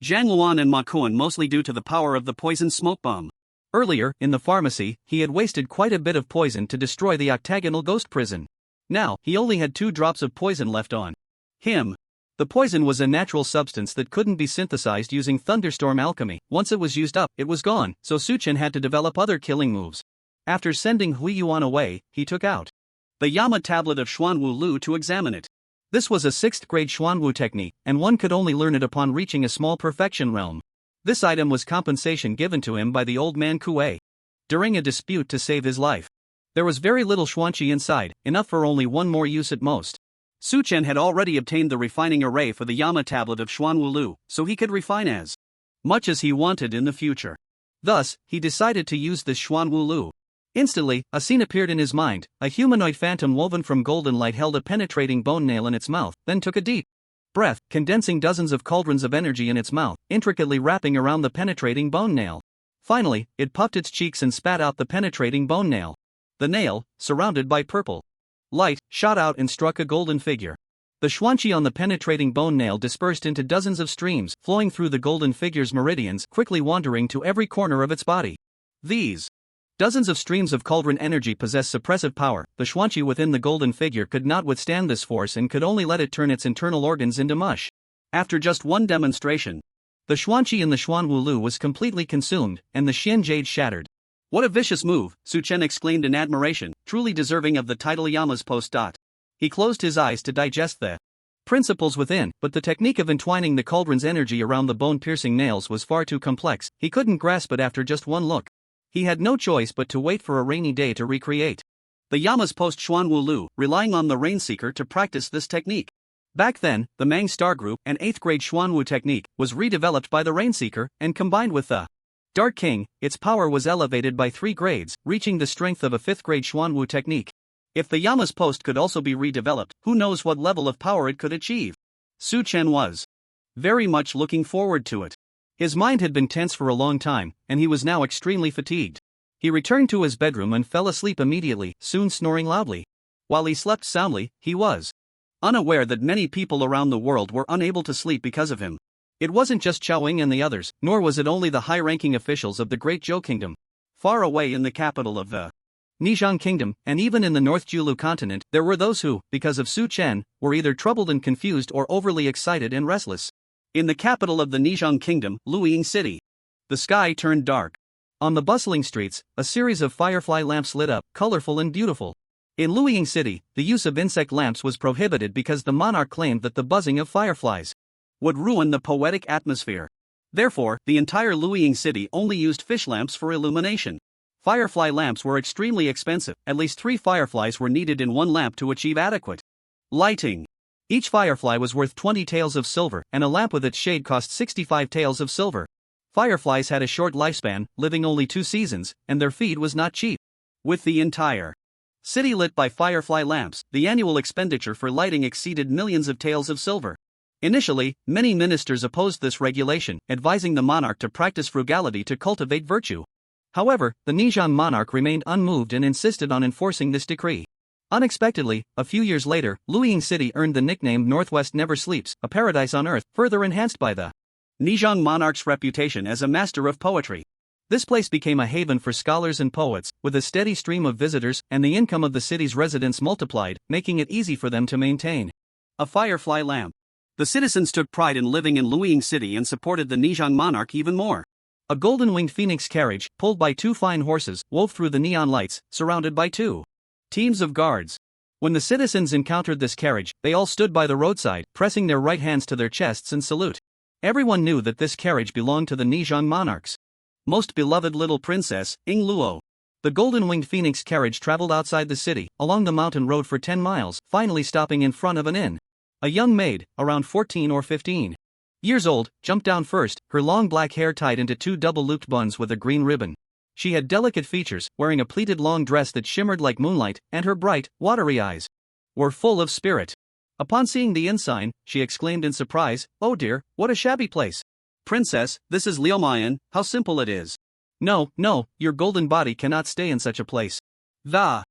Zhang Luan and Ma Kuan mostly due to the power of the poison smoke bomb. Earlier, in the pharmacy, he had wasted quite a bit of poison to destroy the octagonal ghost prison. Now, he only had 2 drops of poison left on him. The poison was a natural substance that couldn't be synthesized using thunderstorm alchemy. Once it was used up, it was gone, so Su Chen had to develop other killing moves. After sending Yuan away, he took out the Yama tablet of Xuanwu Lu to examine it. This was a 6th grade Xuanwu technique, and one could only learn it upon reaching a small perfection realm. This item was compensation given to him by the old man Kuei during a dispute to save his life. There was very little Xuanqi inside, enough for only one more use at most. Su Chen had already obtained the refining array for the Yama tablet of Xuanwu Lu, so he could refine as much as he wanted in the future. Thus, he decided to use this Xuanwu Lu. Instantly, a scene appeared in his mind. A humanoid phantom woven from golden light held a penetrating bone nail in its mouth, then took a deep breath, condensing dozens of cauldrons of energy in its mouth, intricately wrapping around the penetrating bone nail. Finally, it puffed its cheeks and spat out the penetrating bone nail. The nail, surrounded by purple light, shot out and struck a golden figure. The Xuanqi on the penetrating bone nail dispersed into dozens of streams, flowing through the golden figure's meridians, quickly wandering to every corner of its body. These dozens of streams of cauldron energy possess suppressive power. The Xuanqi within the golden figure could not withstand this force and could only let it turn its internal organs into mush. After just one demonstration, the Xuanqi in the Xuanwu Lu was completely consumed, and the Xian Jade shattered. What a vicious move, Su Chen exclaimed in admiration, truly deserving of the title Yama's post. He closed his eyes to digest the principles within, but the technique of entwining the cauldron's energy around the bone-piercing nails was far too complex. He couldn't grasp it after just one look. He had no choice but to wait for a rainy day to recreate. The Yamas post Xuanwu Lu, relying on the Rainseeker to practice this technique. Back then, the Mang Star Group, an 8th grade Xuanwu technique, was redeveloped by the Rainseeker, and combined with the Dark King, its power was elevated by 3 grades, reaching the strength of a 5th grade Xuanwu technique. If the Yama's post could also be redeveloped, who knows what level of power it could achieve. Su Chen was very much looking forward to it. His mind had been tense for a long time, and he was now extremely fatigued. He returned to his bedroom and fell asleep immediately, soon snoring loudly. While he slept soundly, he was unaware that many people around the world were unable to sleep because of him. It wasn't just Chaoying and the others, nor was it only the high-ranking officials of the Great Zhou Kingdom. Far away in the capital of the Nizhang Kingdom, and even in the North Julu continent, there were those who, because of Su Chen, were either troubled and confused or overly excited and restless. In the capital of the Nizhang Kingdom, Luiying City, the sky turned dark. On the bustling streets, a series of firefly lamps lit up, colorful and beautiful. In Luiying City, the use of insect lamps was prohibited because the monarch claimed that the buzzing of fireflies would ruin the poetic atmosphere. Therefore, the entire Luiying City only used fish lamps for illumination. Firefly lamps were extremely expensive, at least 3 fireflies were needed in one lamp to achieve adequate lighting. Each firefly was worth 20 taels of silver, and a lamp with its shade cost 65 taels of silver. Fireflies had a short lifespan, living only 2 seasons, and their feed was not cheap. With the entire city lit by firefly lamps, the annual expenditure for lighting exceeded millions of taels of silver. Initially, many ministers opposed this regulation, advising the monarch to practice frugality to cultivate virtue. However, the Nizhang monarch remained unmoved and insisted on enforcing this decree. Unexpectedly, a few years later, Luiying City earned the nickname Northwest Never Sleeps, a paradise on earth, further enhanced by the Nizhang monarch's reputation as a master of poetry. This place became a haven for scholars and poets, with a steady stream of visitors, and the income of the city's residents multiplied, making it easy for them to maintain a firefly lamp. The citizens took pride in living in Luiying City and supported the Nizhang monarch even more. A golden-winged phoenix carriage, pulled by 2 fine horses, wove through the neon lights, surrounded by 2 teams of guards. When the citizens encountered this carriage, they all stood by the roadside, pressing their right hands to their chests in salute. Everyone knew that this carriage belonged to the Nizhang monarch's most beloved little princess, Ying Luo. The golden-winged phoenix carriage traveled outside the city, along the mountain road for 10 miles, finally stopping in front of an inn. A young maid, around 14 or 15 years old, jumped down first, her long black hair tied into 2 double-looped buns with a green ribbon. She had delicate features, wearing a pleated long dress that shimmered like moonlight, and her bright, watery eyes were full of spirit. Upon seeing the inn sign, she exclaimed in surprise, "Oh dear, what a shabby place! Princess, this is Liumayan, how simple it is." No, your golden body cannot stay in such a place." The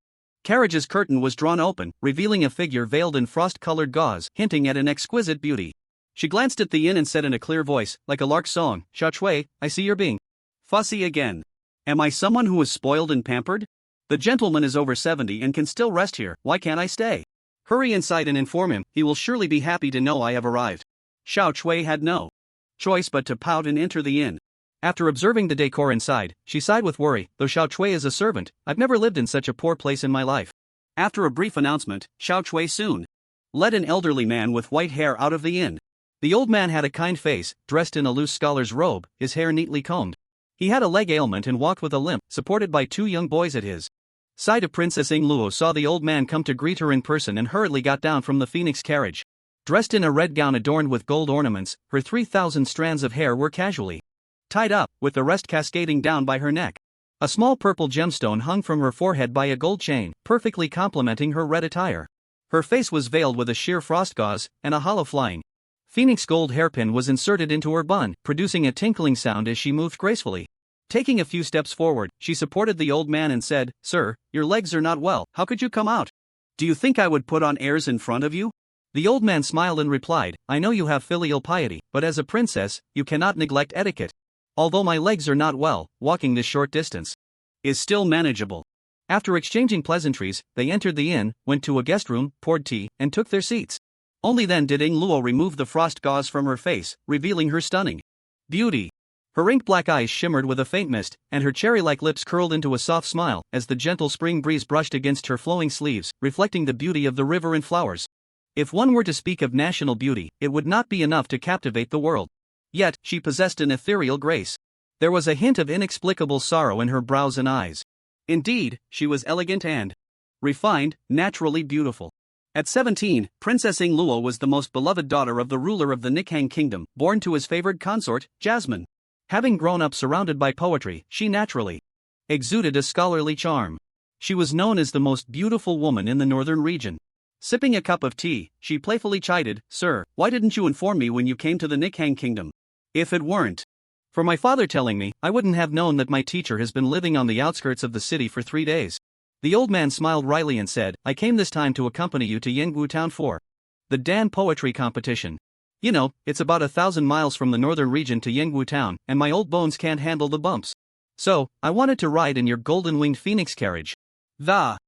carriage's curtain was drawn open, revealing a figure veiled in frost-colored gauze, hinting at an exquisite beauty. She glanced at the inn and said in a clear voice, like a lark's song, "Xiao Chui, I see you're being fussy again. Am I someone who is spoiled and pampered? The gentleman is over 70 and can still rest here, why can't I stay? Hurry inside and inform him, he will surely be happy to know I have arrived." Xiao Chui had no choice but to pout and enter the inn. After observing the decor inside, she sighed with worry, "Though Xiao Chui is a servant, I've never lived in such a poor place in my life." After a brief announcement, Xiao Chui soon led an elderly man with white hair out of the inn. The old man had a kind face, dressed in a loose scholar's robe, his hair neatly combed. He had a leg ailment and walked with a limp, supported by 2 young boys at his side. Princess Ying Luo saw the old man come to greet her in person and hurriedly got down from the phoenix carriage. Dressed in a red gown adorned with gold ornaments, her 3,000 strands of hair were casually tied up, with the rest cascading down by her neck. A small purple gemstone hung from her forehead by a gold chain, perfectly complementing her red attire. Her face was veiled with a sheer frost gauze, and a hollow flying phoenix gold hairpin was inserted into her bun, producing a tinkling sound as she moved gracefully. Taking a few steps forward, she supported the old man and said, "Sir, your legs are not well, how could you come out? Do you think I would put on airs in front of you?" The old man smiled and replied, "I know you have filial piety, but as a princess, you cannot neglect etiquette. Although my legs are not well, walking this short distance is still manageable." After exchanging pleasantries, they entered the inn, went to a guest room, poured tea, and took their seats. Only then did Ying Luo remove the frost gauze from her face, revealing her stunning beauty. Her ink-black eyes shimmered with a faint mist, and her cherry-like lips curled into a soft smile as the gentle spring breeze brushed against her flowing sleeves, reflecting the beauty of the river and flowers. If one were to speak of national beauty, it would not be enough to captivate the world. Yet, she possessed an ethereal grace. There was a hint of inexplicable sorrow in her brows and eyes. Indeed, she was elegant and refined, naturally beautiful. At 17, Princess Luo was the most beloved daughter of the ruler of the Nikhang kingdom, born to his favored consort, Jasmine. Having grown up surrounded by poetry, she naturally exuded a scholarly charm. She was known as the most beautiful woman in the northern region. Sipping a cup of tea, she playfully chided, "Sir, why didn't you inform me when you came to the Nikhang kingdom? If it weren't for my father telling me, I wouldn't have known that my teacher has been living on the outskirts of the city for 3 days." The old man smiled wryly and said, "I came this time to accompany you to Yinggu town for the Dan poetry competition. You know, it's about 1,000 miles from the northern region to Yinggu town, and my old bones can't handle the bumps. So, I wanted to ride in your golden-winged phoenix carriage." The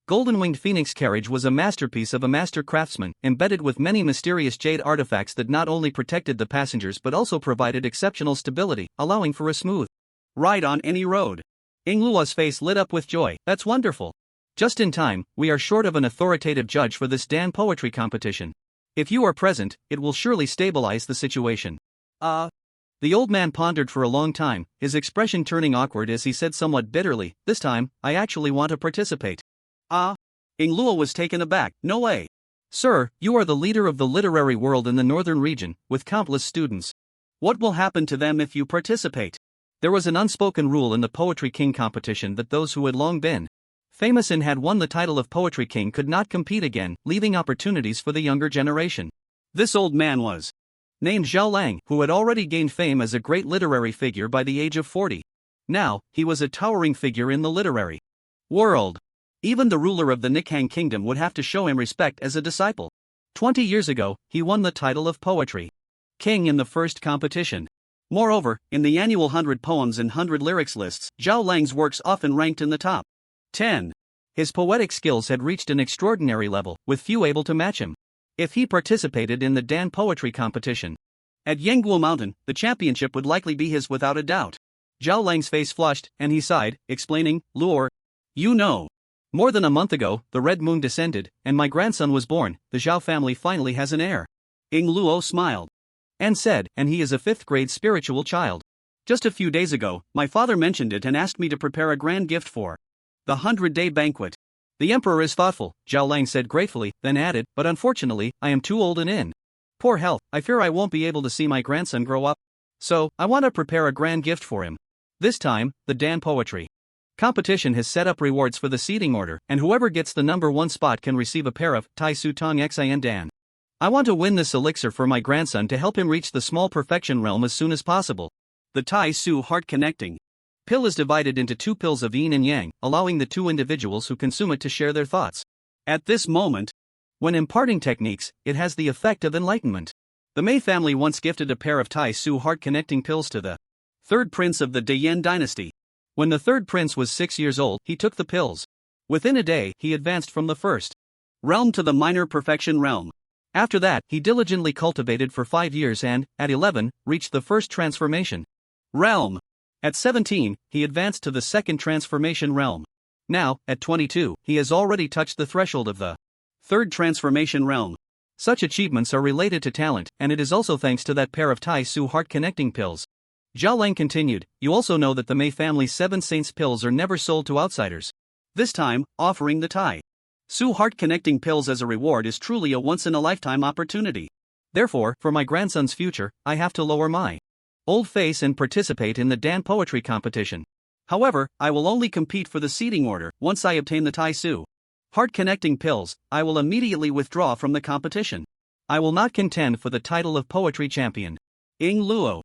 golden-winged phoenix carriage was a masterpiece of a master craftsman, embedded with many mysterious jade artifacts that not only protected the passengers but also provided exceptional stability, allowing for a smooth ride on any road. Luo's face lit up with joy. "That's wonderful. Just in time, we are short of an authoritative judge for this Dan poetry competition. If you are present, it will surely stabilize the situation." The old man pondered for a long time, his expression turning awkward as he said somewhat bitterly, "This time, I actually want to participate." Luo was taken aback. "No way. Sir, you are the leader of the literary world in the northern region, with countless students. What will happen to them if you participate?" There was an unspoken rule in the Poetry King competition that those who had long been famous and had won the title of Poetry King could not compete again, leaving opportunities for the younger generation. This old man was named Zhao Lang, who had already gained fame as a great literary figure by the age of 40. Now, he was a towering figure in the literary world. Even the ruler of the Nikhang kingdom would have to show him respect as a disciple. 20 years ago, he won the title of Poetry King in the first competition. Moreover, in the annual 100 Poems and 100 Lyrics lists, Zhao Lang's works often ranked in the top 10. His poetic skills had reached an extraordinary level, with few able to match him. If he participated in the Dan poetry competition at Yangguo Mountain, the championship would likely be his without a doubt. Zhao Lang's face flushed, and he sighed, explaining, "Luo, you know, more than a month ago, the red moon descended, and my grandson was born. The Zhao family finally has an heir." Luo smiled and said, "And he is a 5th grade spiritual child. Just a few days ago, my father mentioned it and asked me to prepare a grand gift for the 100-day banquet." "The emperor is thoughtful," Zhao Lang said gratefully, then added, "but unfortunately, I am too old and in poor health. I fear I won't be able to see my grandson grow up. So, I want to prepare a grand gift for him. This time, the Dan poetry competition has set up rewards for the seating order, and whoever gets the number 1 spot can receive a pair of Tai Su Tong Xin Dan. I want to win this elixir for my grandson to help him reach the small perfection realm as soon as possible." The Tai Su heart connecting pill is divided into 2 pills of yin and yang, allowing the 2 individuals who consume it to share their thoughts. At this moment, when imparting techniques, it has the effect of enlightenment. The Mei family once gifted a pair of Tai Su heart connecting pills to the 3rd prince of the Dayan dynasty. When the 3rd prince was 6 years old, he took the pills. Within a day, he advanced from the first realm to the minor perfection realm. After that, he diligently cultivated for 5 years and, at 11, reached the first transformation realm. At 17, he advanced to the 2nd transformation realm. Now, at 22, he has already touched the threshold of the 3rd transformation realm. Such achievements are related to talent, and it is also thanks to that pair of Tai Su heart connecting pills. Zhao Lang continued, "You also know that the Mei family's 7 saints pills are never sold to outsiders. This time, offering the Tai Su heart connecting pills as a reward is truly a once-in-a-lifetime opportunity. Therefore, for my grandson's future, I have to lower my old face and participate in the Dan poetry competition. However, I will only compete for the seating order. Once I obtain the Tai Su heart connecting pills, I will immediately withdraw from the competition. I will not contend for the title of poetry champion." Luo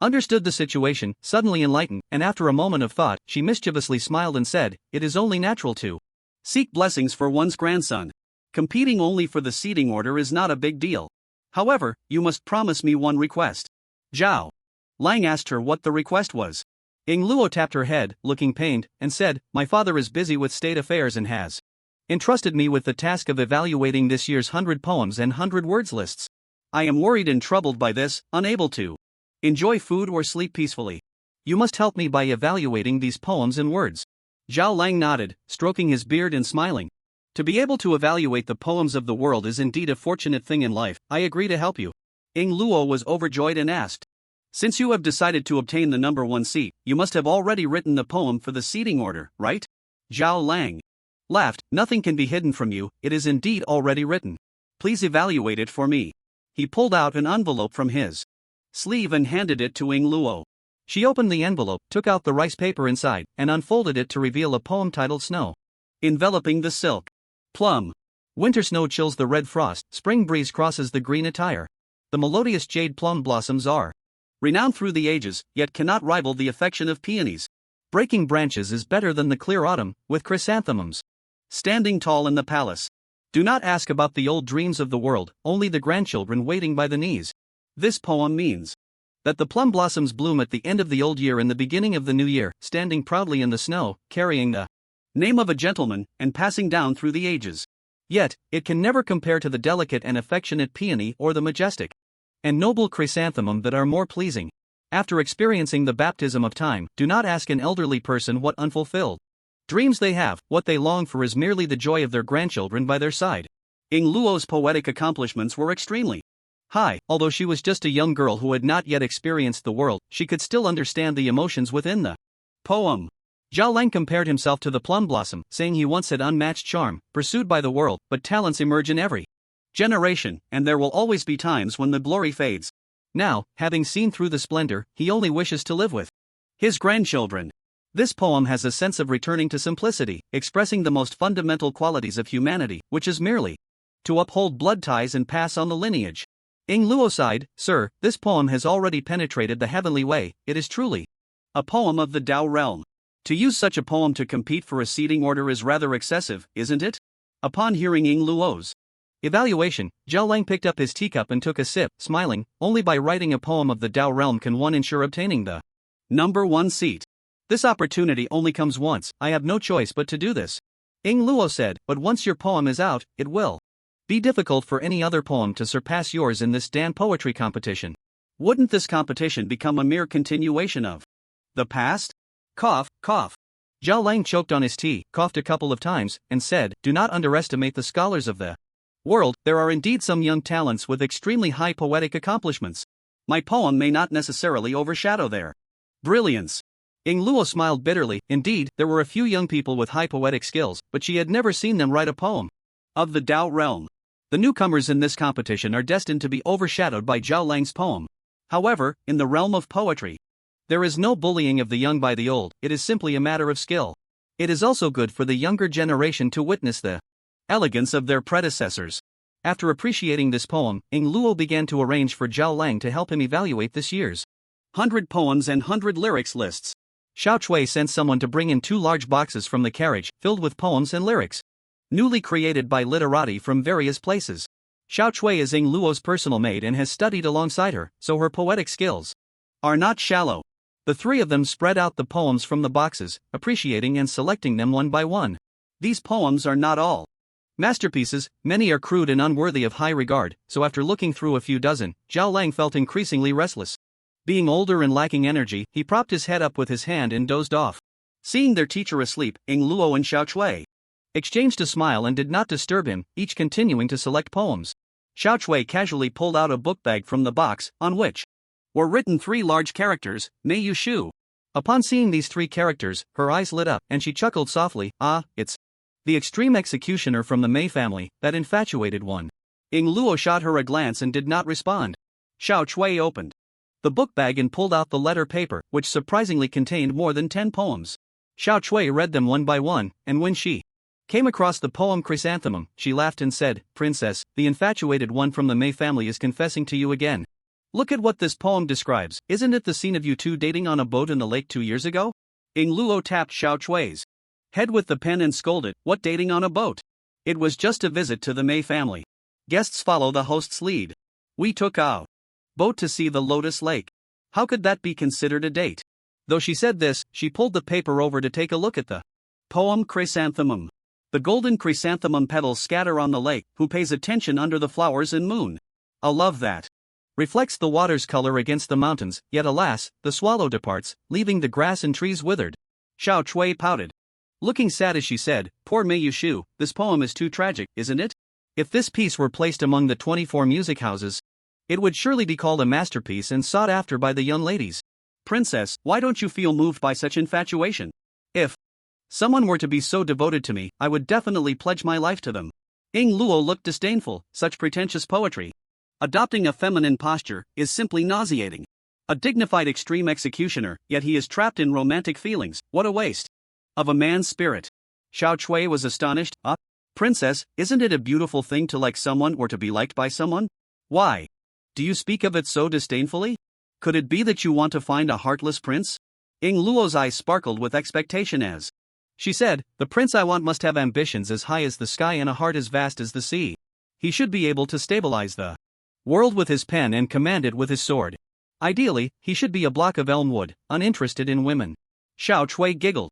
understood the situation, suddenly enlightened, and after a moment of thought, she mischievously smiled and said, "It is only natural to seek blessings for one's grandson. Competing only for the seating order is not a big deal. However, you must promise me one request." Zhao Lang asked her what the request was. Luo tapped her head, looking pained, and said, "My father is busy with state affairs and has entrusted me with the task of evaluating this year's 100 poems and 100 words lists. I am worried and troubled by this, unable to enjoy food or sleep peacefully. You must help me by evaluating these poems and words." Zhao Lang nodded, stroking his beard and smiling. To be able to evaluate the poems of the world is indeed a fortunate thing in life. I agree to help you. Ing Luo was overjoyed and asked. Since you have decided to obtain the number 1 seat, you must have already written the poem for the seating order, right? Zhao Lang laughed. Nothing can be hidden from you, it is indeed already written. Please evaluate it for me. He pulled out an envelope from his sleeve and handed it to Ing Luo. She opened the envelope, took out the rice paper inside, and unfolded it to reveal a poem titled Snow. Enveloping the silk. Plum. Winter snow chills the red frost, spring breeze crosses the green attire. The melodious jade plum blossoms are renowned through the ages, yet cannot rival the affection of peonies. Breaking branches is better than the clear autumn, with chrysanthemums standing tall in the palace. Do not ask about the old dreams of the world, only the grandchildren waiting by the knees. This poem means that the plum blossoms bloom at the end of the old year and the beginning of the new year, standing proudly in the snow, carrying the name of a gentleman, and passing down through the ages. Yet, it can never compare to the delicate and affectionate peony or the majestic and noble chrysanthemum that are more pleasing. After experiencing the baptism of time, do not ask an elderly person what unfulfilled dreams they have. What they long for is merely the joy of their grandchildren by their side. Ing Luo's poetic accomplishments were extremely high. Although she was just a young girl who had not yet experienced the world, she could still understand the emotions within the poem. Zhao Lang compared himself to the plum blossom, saying he once had unmatched charm, pursued by the world, but talents emerge in every generation, and there will always be times when the glory fades. Now, having seen through the splendor, he only wishes to live with his grandchildren. This poem has a sense of returning to simplicity, expressing the most fundamental qualities of humanity, which is merely to uphold blood ties and pass on the lineage. Ing Luo sighed. Sir, this poem has already penetrated the heavenly way. It is truly a poem of the Tao realm. To use such a poem to compete for a seating order is rather excessive, isn't it? Upon hearing Ing Luo's evaluation, Zhao Lang picked up his teacup and took a sip, smiling. Only by writing a poem of the Tao realm can one ensure obtaining the number 1 seat. This opportunity only comes once. I have no choice but to do this. Ing Luo said, but once your poem is out, it will be difficult for any other poem to surpass yours in this Dan poetry competition. Wouldn't this competition become a mere continuation of the past? Cough, cough. Zhao Lang choked on his tea, coughed a couple of times, and said, do not underestimate the scholars of the world. There are indeed some young talents with extremely high poetic accomplishments. My poem may not necessarily overshadow their brilliance. Ing Luo smiled bitterly. Indeed, there were a few young people with high poetic skills, but she had never seen them write a poem of the Tao realm. The newcomers in this competition are destined to be overshadowed by Zhao Lang's poem. However, in the realm of poetry, there is no bullying of the young by the old, it is simply a matter of skill. It is also good for the younger generation to witness the elegance of their predecessors. After appreciating this poem, Ing Luo began to arrange for Zhao Lang to help him evaluate this year's 100 poems and 100 lyrics lists. Xiao Chui sent someone to bring in 2 large boxes from the carriage, filled with poems and lyrics, newly created by literati from various places. Xiao Chui is Ing Luo's personal maid and has studied alongside her, so her poetic skills are not shallow. The 3 of them spread out the poems from the boxes, appreciating and selecting them one by one. These poems are not all masterpieces, many are crude and unworthy of high regard, so after looking through a few dozen, Zhao Lang felt increasingly restless. Being older and lacking energy, he propped his head up with his hand and dozed off. Seeing their teacher asleep, Ing Luo and Xiao Chui exchanged a smile and did not disturb him, each continuing to select poems. Xiao Chui casually pulled out a book bag from the box, on which were written 3 large characters, Mei Yu Shu. Upon seeing these 3 characters, her eyes lit up, and she chuckled softly. Ah, it's the extreme executioner from the Mei family, that infatuated one. Ing Luo shot her a glance and did not respond. Xiao Chui opened the book bag and pulled out the letter paper, which surprisingly contained more than 10 poems. Xiao Chui read them one by one, and when she came across the poem Chrysanthemum, she laughed and said, Princess, the infatuated one from the Mei family is confessing to you again. Look at what this poem describes. Isn't it the scene of you 2 dating on a boat in the lake 2 years ago? Ing Luo tapped Xiao Chui's head with the pen and scolded, what dating on a boat? It was just a visit to the Mei family. Guests follow the host's lead. We took a boat to see the Lotus Lake. How could that be considered a date? Though she said this, she pulled the paper over to take a look at the poem Chrysanthemum. The golden chrysanthemum petals scatter on the lake. Who pays attention under the flowers and moon? A love that reflects the water's color against the mountains, yet alas, the swallow departs, leaving the grass and trees withered. Xiao Chui pouted. Looking sad as she said, "Poor Mayushu, this poem is too tragic, isn't it? If this piece were placed among the 24 music houses, it would surely be called a masterpiece and sought after by the young ladies. Princess, why don't you feel moved by such infatuation? If someone were to be so devoted to me, I would definitely pledge my life to them." Ing Luo looked disdainful. Such pretentious poetry. Adopting a feminine posture is simply nauseating. A dignified extreme executioner, yet he is trapped in romantic feelings. What a waste of a man's spirit. Xiao Chui was astonished. Princess, isn't it a beautiful thing to like someone or to be liked by someone? Why do you speak of it so disdainfully? Could it be that you want to find a heartless prince? Ing Luo's eyes sparkled with expectation as she said, "The prince I want must have ambitions as high as the sky and a heart as vast as the sea. He should be able to stabilize the world with his pen and command it with his sword. Ideally, he should be a block of elm wood, uninterested in women." Xiao Chui giggled.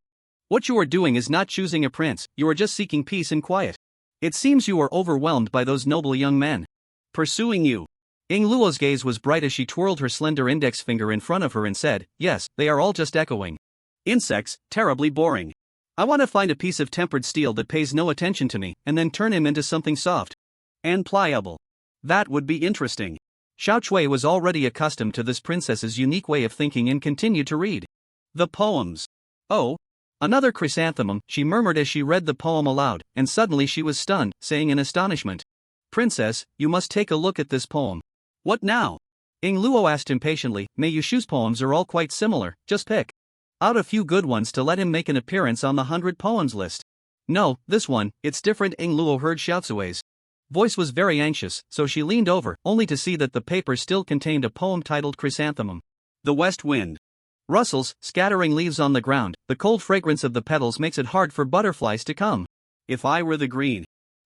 "What you are doing is not choosing a prince, you are just seeking peace and quiet. It seems you are overwhelmed by those noble young men pursuing you." Ing Luo's gaze was bright as she twirled her slender index finger in front of her and said, "Yes, they are all just echoing insects, terribly boring. I want to find a piece of tempered steel that pays no attention to me, and then turn him into something soft and pliable. That would be interesting." Xiao Chui was already accustomed to this princess's unique way of thinking and continued to read the poems. "Oh, another chrysanthemum," she murmured as she read the poem aloud, and suddenly she was stunned, saying in astonishment, "Princess, you must take a look at this poem." "What now?" Ing Luo asked impatiently. "Mayushu's poems are all quite similar, just pick out a few good ones to let him make an appearance on the 100 poems list." "No, this one, it's different." Ing Luo heard Xiao Cui's voice was very anxious, so she leaned over, only to see that the paper still contained a poem titled Chrysanthemum. The west wind rustles, scattering leaves on the ground. The cold fragrance of the petals makes it hard for butterflies to come. If I were the green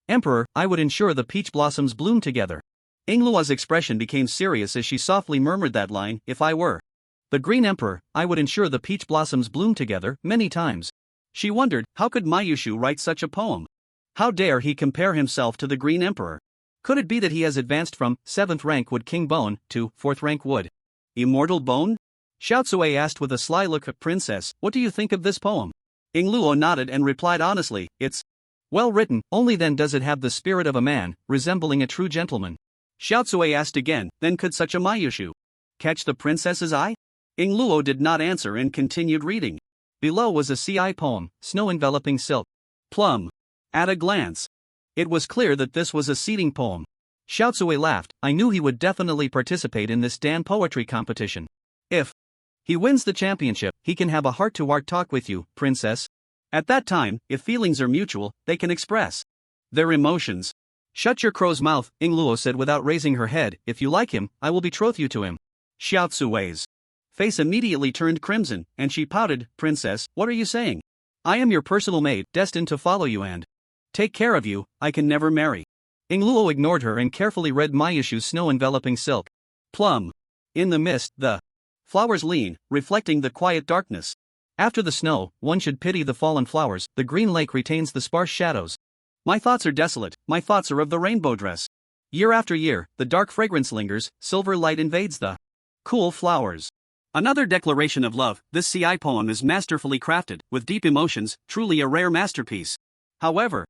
emperor, I would ensure the peach blossoms bloom together. Ing Luo's expression became serious as she softly murmured that line, "If I were the green emperor, I would ensure the peach blossoms bloom together," many times. She wondered, how could Mayushu write such a poem? How dare he compare himself to the green emperor? Could it be that he has advanced from 7th rank wood king bone to 4th rank wood immortal bone? Xiao Cui asked with a sly look. "Princess, what do you think of this poem?" Ing Luo nodded and replied honestly, "It's well written, only then does it have the spirit of a man, resembling a true gentleman." Xiao Cui asked again, "Then could such a Mayushu catch the princess's eye?" Ing Luo did not answer and continued reading. Below was a CI poem, Snow Enveloping Silk. Plum. At a glance, it was clear that this was a seating poem. Xiao Cui laughed. "I knew he would definitely participate in this Dan poetry competition. If he wins the championship, he can have a heart-to-heart talk with you, princess. At that time, if feelings are mutual, they can express their emotions." "Shut your crow's mouth," Ing Luo said without raising her head. "If you like him, I will betroth you to him." Xiao Cui's face immediately turned crimson, and she pouted. "Princess, what are you saying? I am your personal maid, destined to follow you and take care of you. I can never marry." Ing Luo ignored her and carefully read Mayushu's Snow Enveloping Silk. Plum. In the mist, the flowers lean, reflecting the quiet darkness. After the snow, one should pity the fallen flowers. The green lake retains the sparse shadows. My thoughts are desolate, my thoughts are of the rainbow dress. Year after year, the dark fragrance lingers, silver light invades the cool flowers. Another declaration of love. This CI poem is masterfully crafted, with deep emotions, truly a rare masterpiece. However,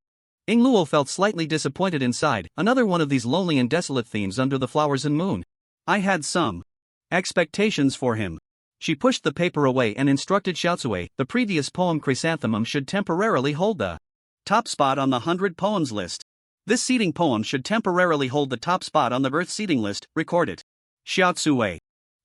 Ing Luo felt slightly disappointed inside. Another one of these lonely and desolate themes under the flowers and moon. I had some expectations for him. She pushed the paper away and instructed Xiao Cui. The previous poem Chrysanthemum should temporarily hold the top spot on the 100 poems list. This seating poem should temporarily hold the top spot on the birth seating list. Record it. Xiao Cui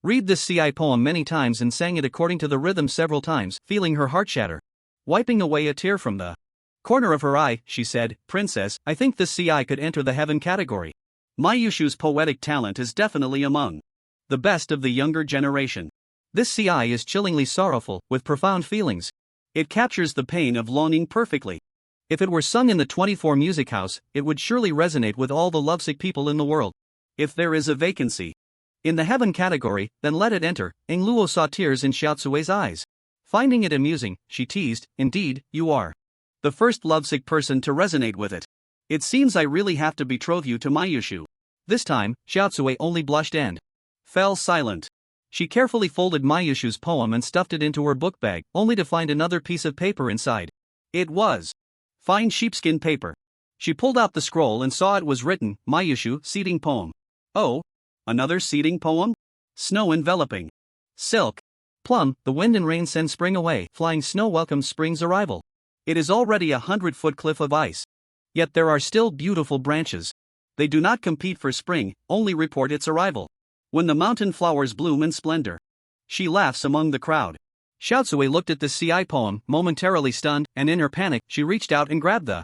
read this CI poem many times and sang it according to the rhythm several times, feeling her heart shatter. Wiping away a tear from the corner of her eye, she said, "Princess, I think this CI could enter the heaven category. Mayushu's poetic talent is definitely among the best of the younger generation. This CI is chillingly sorrowful, with profound feelings. It captures the pain of longing perfectly. If it were sung in the 24 music house, it would surely resonate with all the lovesick people in the world. If there is a vacancy in the heaven category, then let it enter." Ing Luo saw tears in Xiao Cui's eyes. Finding it amusing, she teased, "Indeed, you are the first lovesick person to resonate with it. It seems I really have to betroth you to Mayushu." This time, Xiao Cui only blushed and fell silent. She carefully folded Mayushu's poem and stuffed it into her book bag, only to find another piece of paper inside. It was fine sheepskin paper. She pulled out the scroll and saw it was written, Mayushu, seeding poem. Oh, another seeding poem? Snow enveloping. Silk. Plum, the wind and rain send spring away, flying snow welcomes spring's arrival. It is already 100-foot cliff of ice. Yet there are still beautiful branches. They do not compete for spring, only report its arrival. When the mountain flowers bloom in splendor. She laughs among the crowd. Xiaotsui looked at the CI poem, momentarily stunned, and in her panic, she reached out and grabbed the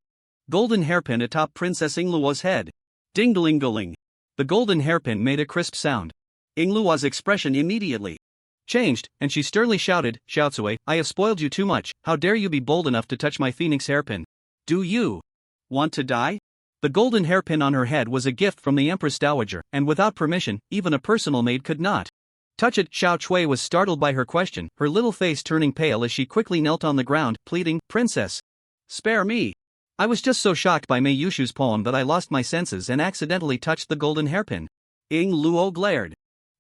golden hairpin atop Princess Yingluo's head. Ding-a-ling-a-ling. The golden hairpin made a crisp sound. Yingluo's expression immediately changed, and she sternly shouted, Xiaotsui, I have spoiled you too much, how dare you be bold enough to touch my phoenix hairpin? Do you want to die? The golden hairpin on her head was a gift from the Empress Dowager, and without permission, even a personal maid could not touch it. Xiaotsui was startled by her question, her little face turning pale as she quickly knelt on the ground, pleading, Princess, spare me. I was just so shocked by Mei Yushu's poem that I lost my senses and accidentally touched the golden hairpin. Yingluo glared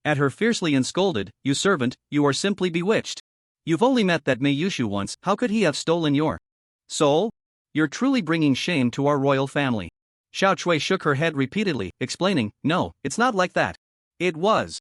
at her fiercely and scolded, You servant, you are simply bewitched. You've only met that Mei Yushu once, how could he have stolen your soul? You're truly bringing shame to our royal family. Xiaotsui shook her head repeatedly, explaining, No, it's not like that. It was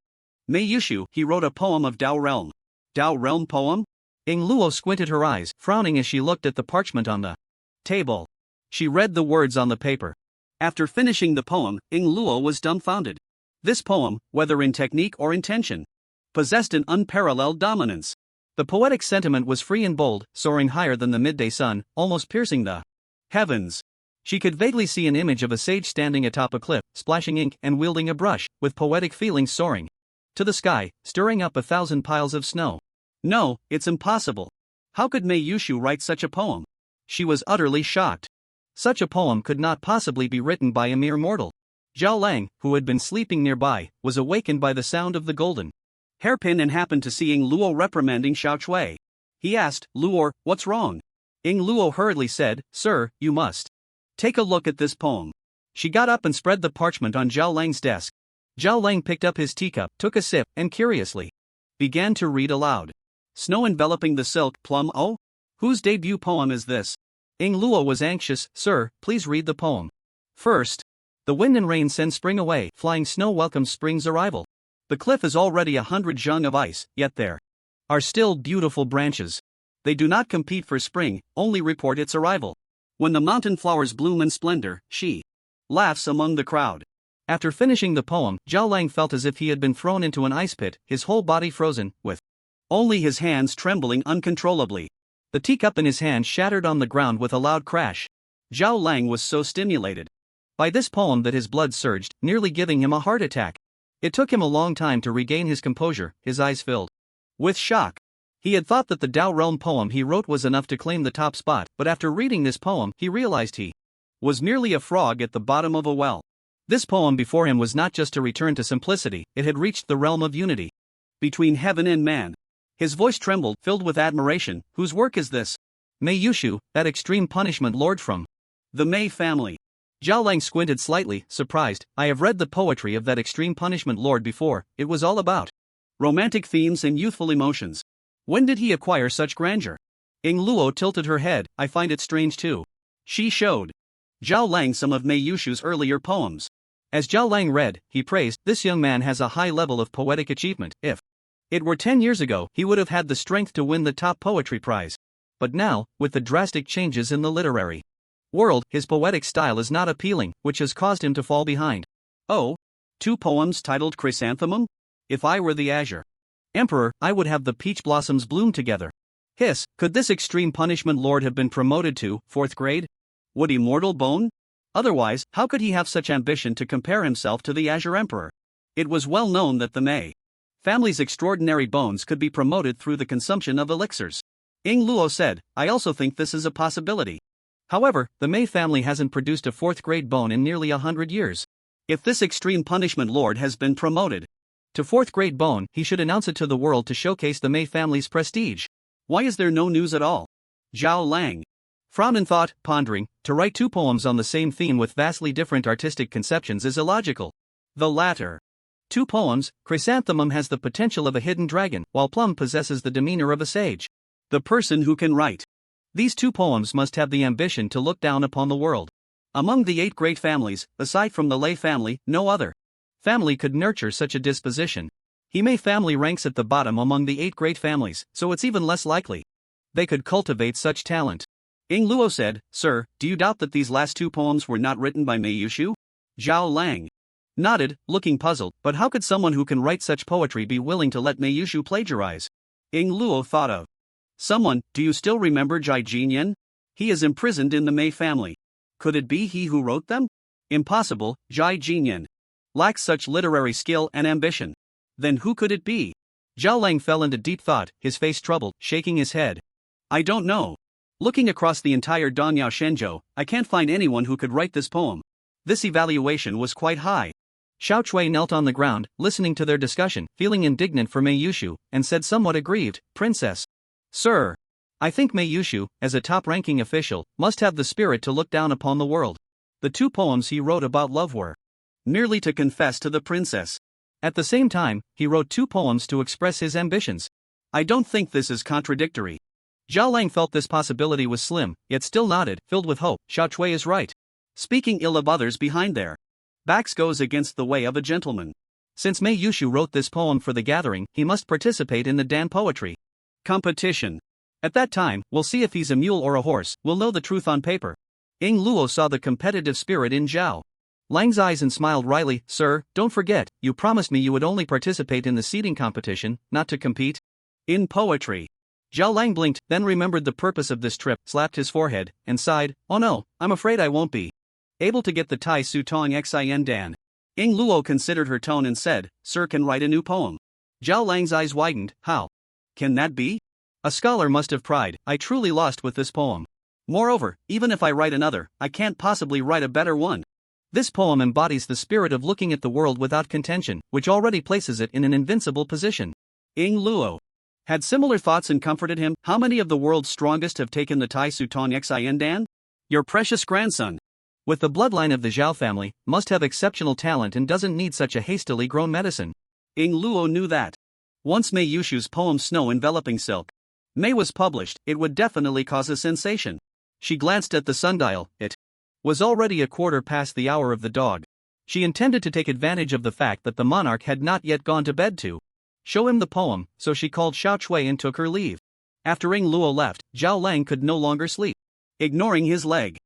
Mei Yushu, he wrote a poem of Dao Realm. Dao Realm poem? Yingluo squinted her eyes, frowning as she looked at the parchment on the table. She read the words on the paper. After finishing the poem, Yingluo was dumbfounded. This poem, whether in technique or intention, possessed an unparalleled dominance. The poetic sentiment was free and bold, soaring higher than the midday sun, almost piercing the heavens. She could vaguely see an image of a sage standing atop a cliff, splashing ink and wielding a brush, with poetic feelings soaring to the sky, stirring up 1,000 piles of snow. No, it's impossible. How could Mei Yushu write such a poem? She was utterly shocked. Such a poem could not possibly be written by a mere mortal. Zhao Lang, who had been sleeping nearby, was awakened by the sound of the golden hairpin and happened to see Yingluo reprimanding Xiaotsui. He asked, Luo, what's wrong? Yingluo hurriedly said, Sir, you must take a look at this poem. She got up and spread the parchment on Zhao Lang's desk. Zhao Lang picked up his teacup, took a sip, and curiously began to read aloud. Snow enveloping the silk plum. Oh? Whose debut poem is this? Yingluo was anxious. Sir, please read the poem. First. The wind and rain send spring away, flying snow welcomes spring's arrival. The cliff is already 100 zhang of ice, yet there are still beautiful branches. They do not compete for spring, only report its arrival. When the mountain flowers bloom in splendor, she laughs among the crowd. After finishing the poem, Zhao Lang felt as if he had been thrown into an ice pit, his whole body frozen, with only his hands trembling uncontrollably. The teacup in his hand shattered on the ground with a loud crash. Zhao Lang was so stimulated by this poem that his blood surged, nearly giving him a heart attack. It took him a long time to regain his composure, his eyes filled with shock. He had thought that the Dao Realm poem he wrote was enough to claim the top spot, but after reading this poem, he realized he was merely a frog at the bottom of a well. This poem before him was not just a return to simplicity, it had reached the realm of unity between heaven and man. His voice trembled, filled with admiration. Whose work is this? Mei Yushu, that extreme punishment lord from the Mei family. Zhao Lang squinted slightly, surprised. I have read the poetry of that extreme punishment lord before. It was all about romantic themes and youthful emotions. When did he acquire such grandeur? Yingluo tilted her head. I find it strange too. She showed Zhao Lang some of Mei Yushu's earlier poems. As Zhao Lang read, he praised, this young man has a high level of poetic achievement. If it were 10 years ago, he would have had the strength to win the top poetry prize. But now, with the drastic changes in the literary world, his poetic style is not appealing, which has caused him to fall behind. Oh? 2 poems titled Chrysanthemum? If I were the Azure Emperor, I would have the peach blossoms bloom together. Hiss, could this extreme punishment lord have been promoted to 4th grade? Would immortal bone? Otherwise, how could he have such ambition to compare himself to the Azure Emperor? It was well known that the Mei family's extraordinary bones could be promoted through the consumption of elixirs. Yingluo said, I also think this is a possibility. However, the Mei family hasn't produced a 4th grade bone in nearly 100 years. If this extreme punishment lord has been promoted to 4th grade bone, he should announce it to the world to showcase the Mei family's prestige. Why is there no news at all? Zhao Lang frowned and thought, pondering, to write 2 poems on the same theme with vastly different artistic conceptions is illogical. The latter 2 poems, Chrysanthemum has the potential of a hidden dragon, while Plum possesses the demeanor of a sage. The person who can write These two poems must have the ambition to look down upon the world. Among the 8 great families, aside from the Lei family, no other family could nurture such a disposition. Hime family ranks at the bottom among the 8 great families, so it's even less likely they could cultivate such talent. Ing Luo said, "Sir, do you doubt that these last 2 poems were not written by Mei Yushu?" Zhao Lang nodded, looking puzzled, but how could someone who can write such poetry be willing to let Mei Yushu plagiarize? Ing Luo thought of someone. Do you still remember Jai Jinyan? He is imprisoned in the Mei family. Could it be he who wrote them? Impossible, Jai Jinyan lacks such literary skill and ambition. Then who could it be? Zhao Lang fell into deep thought, his face troubled, shaking his head. I don't know. Looking across the entire Danyao Shenzhou, I can't find anyone who could write this poem. This evaluation was quite high. Xiao Chui knelt on the ground, listening to their discussion, feeling indignant for Mei Yushu, and said somewhat aggrieved, "Princess. Sir. I think Mei Yushu, as a top-ranking official, must have the spirit to look down upon the world. The 2 poems he wrote about love were merely to confess to the princess. At the same time, he wrote 2 poems to express his ambitions. I don't think this is contradictory." Zhao Lang felt this possibility was slim, yet still nodded, filled with hope. Xiao Chui is right. Speaking ill of others behind their backs goes against the way of a gentleman. Since Mei Yushu wrote this poem for the gathering, he must participate in the Dan poetry competition. At that time, we'll see if he's a mule or a horse, we'll know the truth on paper. Ing Luo saw the competitive spirit in Zhao Lang's eyes and smiled wryly. "Sir, don't forget, you promised me you would only participate in the seating competition, not to compete in poetry." Zhao Lang blinked, then remembered the purpose of this trip, slapped his forehead, and sighed, "Oh no, I'm afraid I won't be able to get the Tai Su Tong Xin Dan." Ing Luo considered her tone and said, "Sir can write a new poem." Zhao Lang's eyes widened. "How can that be? A scholar must have pride. I truly lost with this poem. Moreover, even if I write another, I can't possibly write a better one. This poem embodies the spirit of looking at the world without contention, which already places it in an invincible position." Ing Luo had similar thoughts and comforted him. "How many of the world's strongest have taken the Tai Su Tong Xin Dan? Your precious grandson, with the bloodline of the Zhao family, must have exceptional talent and doesn't need such a hastily grown medicine." Ing Luo knew that once Mei Yushu's poem Snow Enveloping Silk Mei was published, it would definitely cause a sensation. She glanced at the sundial. It was already 1/4 past the hour of the dog. She intended to take advantage of the fact that the monarch had not yet gone to bed to show him the poem, so she called Xiao Chui and took her leave. After Ing Luo left, Zhao Lang could no longer sleep. Ignoring his leg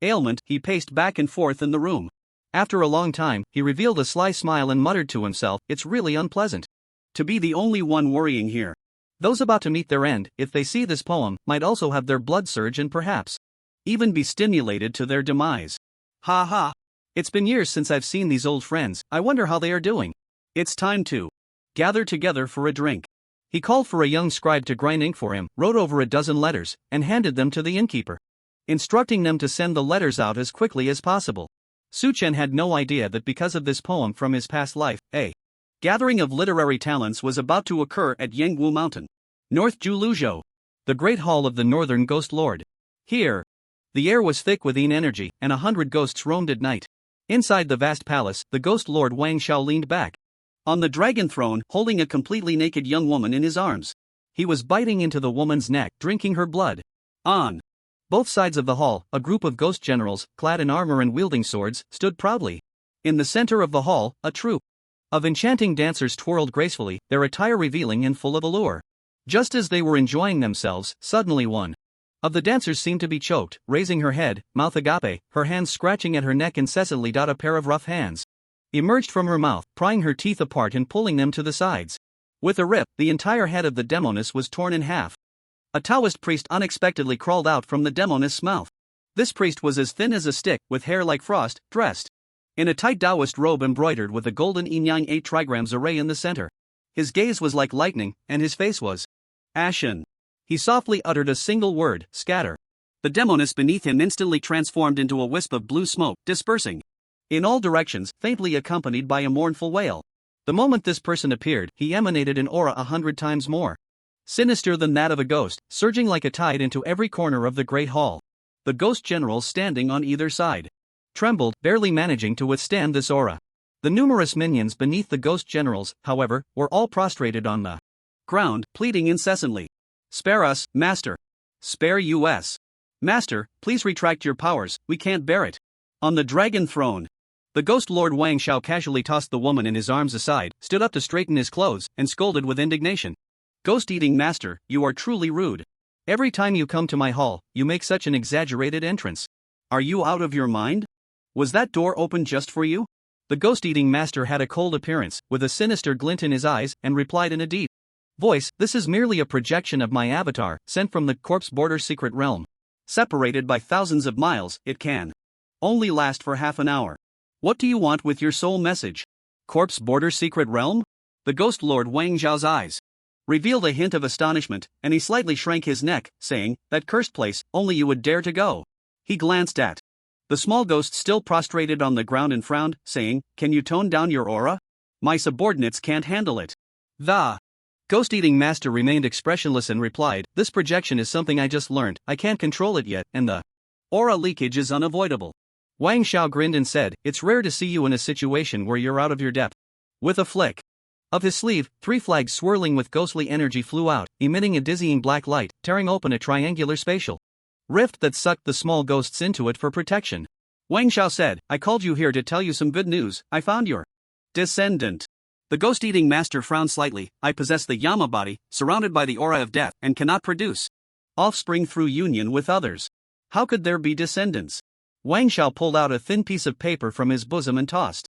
ailment, he paced back and forth in the room. After a long time, he revealed a sly smile and muttered to himself, "It's really unpleasant to be the only one worrying here. Those about to meet their end, if they see this poem, might also have their blood surge and perhaps even be stimulated to their demise. Ha ha! It's been years since I've seen these old friends, I wonder how they are doing. It's time to gather together for a drink." He called for a young scribe to grind ink for him, wrote over a dozen letters, and handed them to the innkeeper, instructing them to send the letters out as quickly as possible. Su Chen had no idea that because of this poem from his past life, a gathering of literary talents was about to occur at Yangwu Mountain, North Juluzhou, the great hall of the northern ghost lord. Here, the air was thick with yin energy, and 100 ghosts roamed at night. Inside the vast palace, the ghost lord Wang Xiao leaned back on the dragon throne, holding a completely naked young woman in his arms. He was biting into the woman's neck, drinking her blood. On both sides of the hall, a group of ghost generals, clad in armor and wielding swords, stood proudly. In the center of the hall, a troupe of enchanting dancers twirled gracefully, their attire revealing and full of allure. Just as they were enjoying themselves, suddenly one of the dancers seemed to be choked, raising her head, mouth agape, her hands scratching at her neck incessantly. A pair of rough hands emerged from her mouth, prying her teeth apart and pulling them to the sides. With a rip, the entire head of the demoness was torn in half. A Taoist priest unexpectedly crawled out from the demoness' mouth. This priest was as thin as a stick, with hair like frost, dressed in a tight Taoist robe embroidered with a golden yin-yang 8 trigrams array in the center. His gaze was like lightning, and his face was ashen. He softly uttered a single word, "Scatter." The demoness beneath him instantly transformed into a wisp of blue smoke, dispersing in all directions, faintly accompanied by a mournful wail. The moment this person appeared, he emanated an aura 100 times more sinister than that of a ghost, surging like a tide into every corner of the great hall. The ghost generals standing on either side trembled, barely managing to withstand this aura. The numerous minions beneath the ghost generals, however, were all prostrated on the ground, pleading incessantly, "Spare us, master! Spare us. Master, please retract your powers, we can't bear it. On the dragon throne. The ghost lord Wang Xiao casually tossed the woman in his arms aside, stood up to straighten his clothes, and scolded with indignation. Ghost-eating master, you are truly rude. Every time you come to my hall, you make such an exaggerated entrance. Are you out of your mind? Was that door open just for you? The ghost-eating master had a cold appearance, with a sinister glint in his eyes, and replied in a deep voice, this is merely a projection of my avatar, sent from the corpse border secret realm. Separated by thousands of miles, it can only last for half an hour. What do you want with your soul message? Corpse border secret realm? The ghost lord Wang Zhao's eyes revealed a hint of astonishment, and he slightly shrank his neck, saying, that cursed place, only you would dare to go. He glanced at the small ghost still prostrated on the ground and frowned, saying, can you tone down your aura? My subordinates can't handle it. The ghost-eating master remained expressionless and replied, this projection is something I just learned, I can't control it yet, and the aura leakage is unavoidable. Wang Xiao grinned and said, it's rare to see you in a situation where you're out of your depth. With a flick of his sleeve, 3 flags swirling with ghostly energy flew out, emitting a dizzying black light, tearing open a triangular spatial rift that sucked the small ghosts into it for protection. Wang Xiao said, I called you here to tell you some good news, I found your descendant. The ghost-eating master frowned slightly, I possess the Yama body, surrounded by the aura of death, and cannot produce offspring through union with others. How could there be descendants? Wang Xiao pulled out a thin piece of paper from his bosom and tossed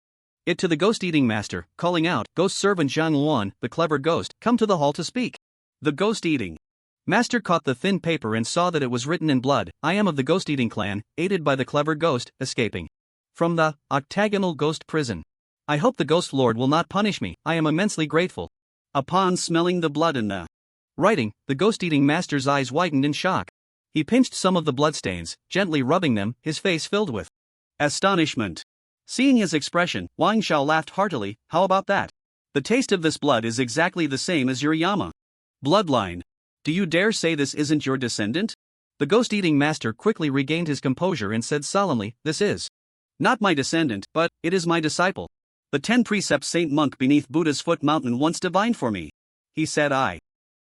it to the ghost-eating master, calling out, ghost servant Yuan, the clever ghost, come to the hall to speak. The ghost-eating master caught the thin paper and saw that it was written in blood, I am of the ghost-eating clan, aided by the clever ghost, escaping from the octagonal ghost prison. I hope the ghost lord will not punish me, I am immensely grateful. Upon smelling the blood in the writing, the ghost-eating master's eyes widened in shock. He pinched some of the bloodstains, gently rubbing them, his face filled with astonishment. Seeing his expression, Wang Xiao laughed heartily, how about that? The taste of this blood is exactly the same as your Yama bloodline. Do you dare say this isn't your descendant? The ghost-eating master quickly regained his composure and said solemnly, this is not my descendant, but it is my disciple. The 10 precepts saint monk beneath Buddha's foot mountain once divined for me. He said I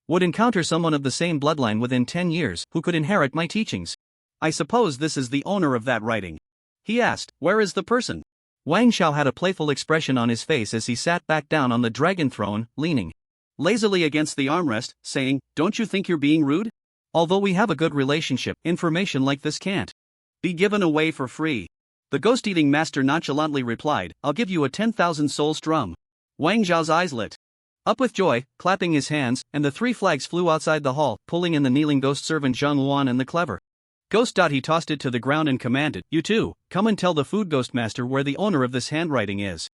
would encounter someone of the same bloodline within 10 years who could inherit my teachings. I suppose this is the owner of that writing. He asked, where is the person? Wang Xiao had a playful expression on his face as he sat back down on the dragon throne, leaning lazily against the armrest, saying, don't you think you're being rude? Although we have a good relationship, information like this can't be given away for free. The ghost-eating master nonchalantly replied, I'll give you a 10,000 souls drum. Wang Zhao's eyes lit up with joy, clapping his hands, and the 3 flags flew outside the hall, pulling in the kneeling ghost servant Yuan and the clever ghost. He tossed it to the ground and commanded, you two, come and tell the food ghost master where the owner of this handwriting is.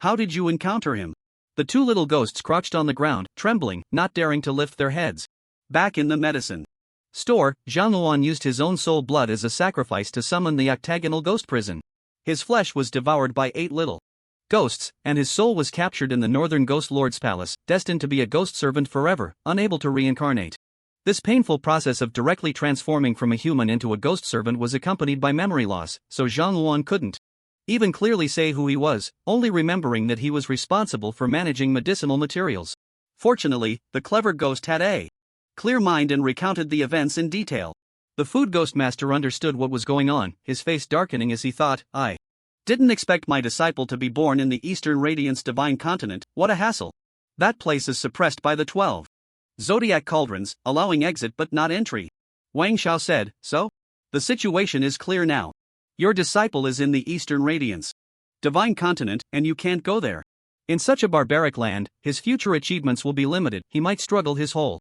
How did you encounter him? The 2 little ghosts crouched on the ground, trembling, not daring to lift their heads. Back in the medicine store, Yuan used his own soul blood as a sacrifice to summon the octagonal ghost prison. His flesh was devoured by 8 little ghosts, and his soul was captured in the northern ghost lord's palace, destined to be a ghost servant forever, unable to reincarnate. This painful process of directly transforming from a human into a ghost servant was accompanied by memory loss, so Yuan couldn't even clearly say who he was, only remembering that he was responsible for managing medicinal materials. Fortunately, the clever ghost had a clear mind and recounted the events in detail. The food ghost master understood what was going on, his face darkening as he thought, I didn't expect my disciple to be born in the Eastern Radiance Divine Continent, what a hassle. That place is suppressed by the 12 zodiac cauldrons, allowing exit but not entry. Wang Xiao said, so? The situation is clear now. Your disciple is in the Eastern Radiance Divine Continent, and you can't go there. In such a barbaric land, his future achievements will be limited, he might struggle his whole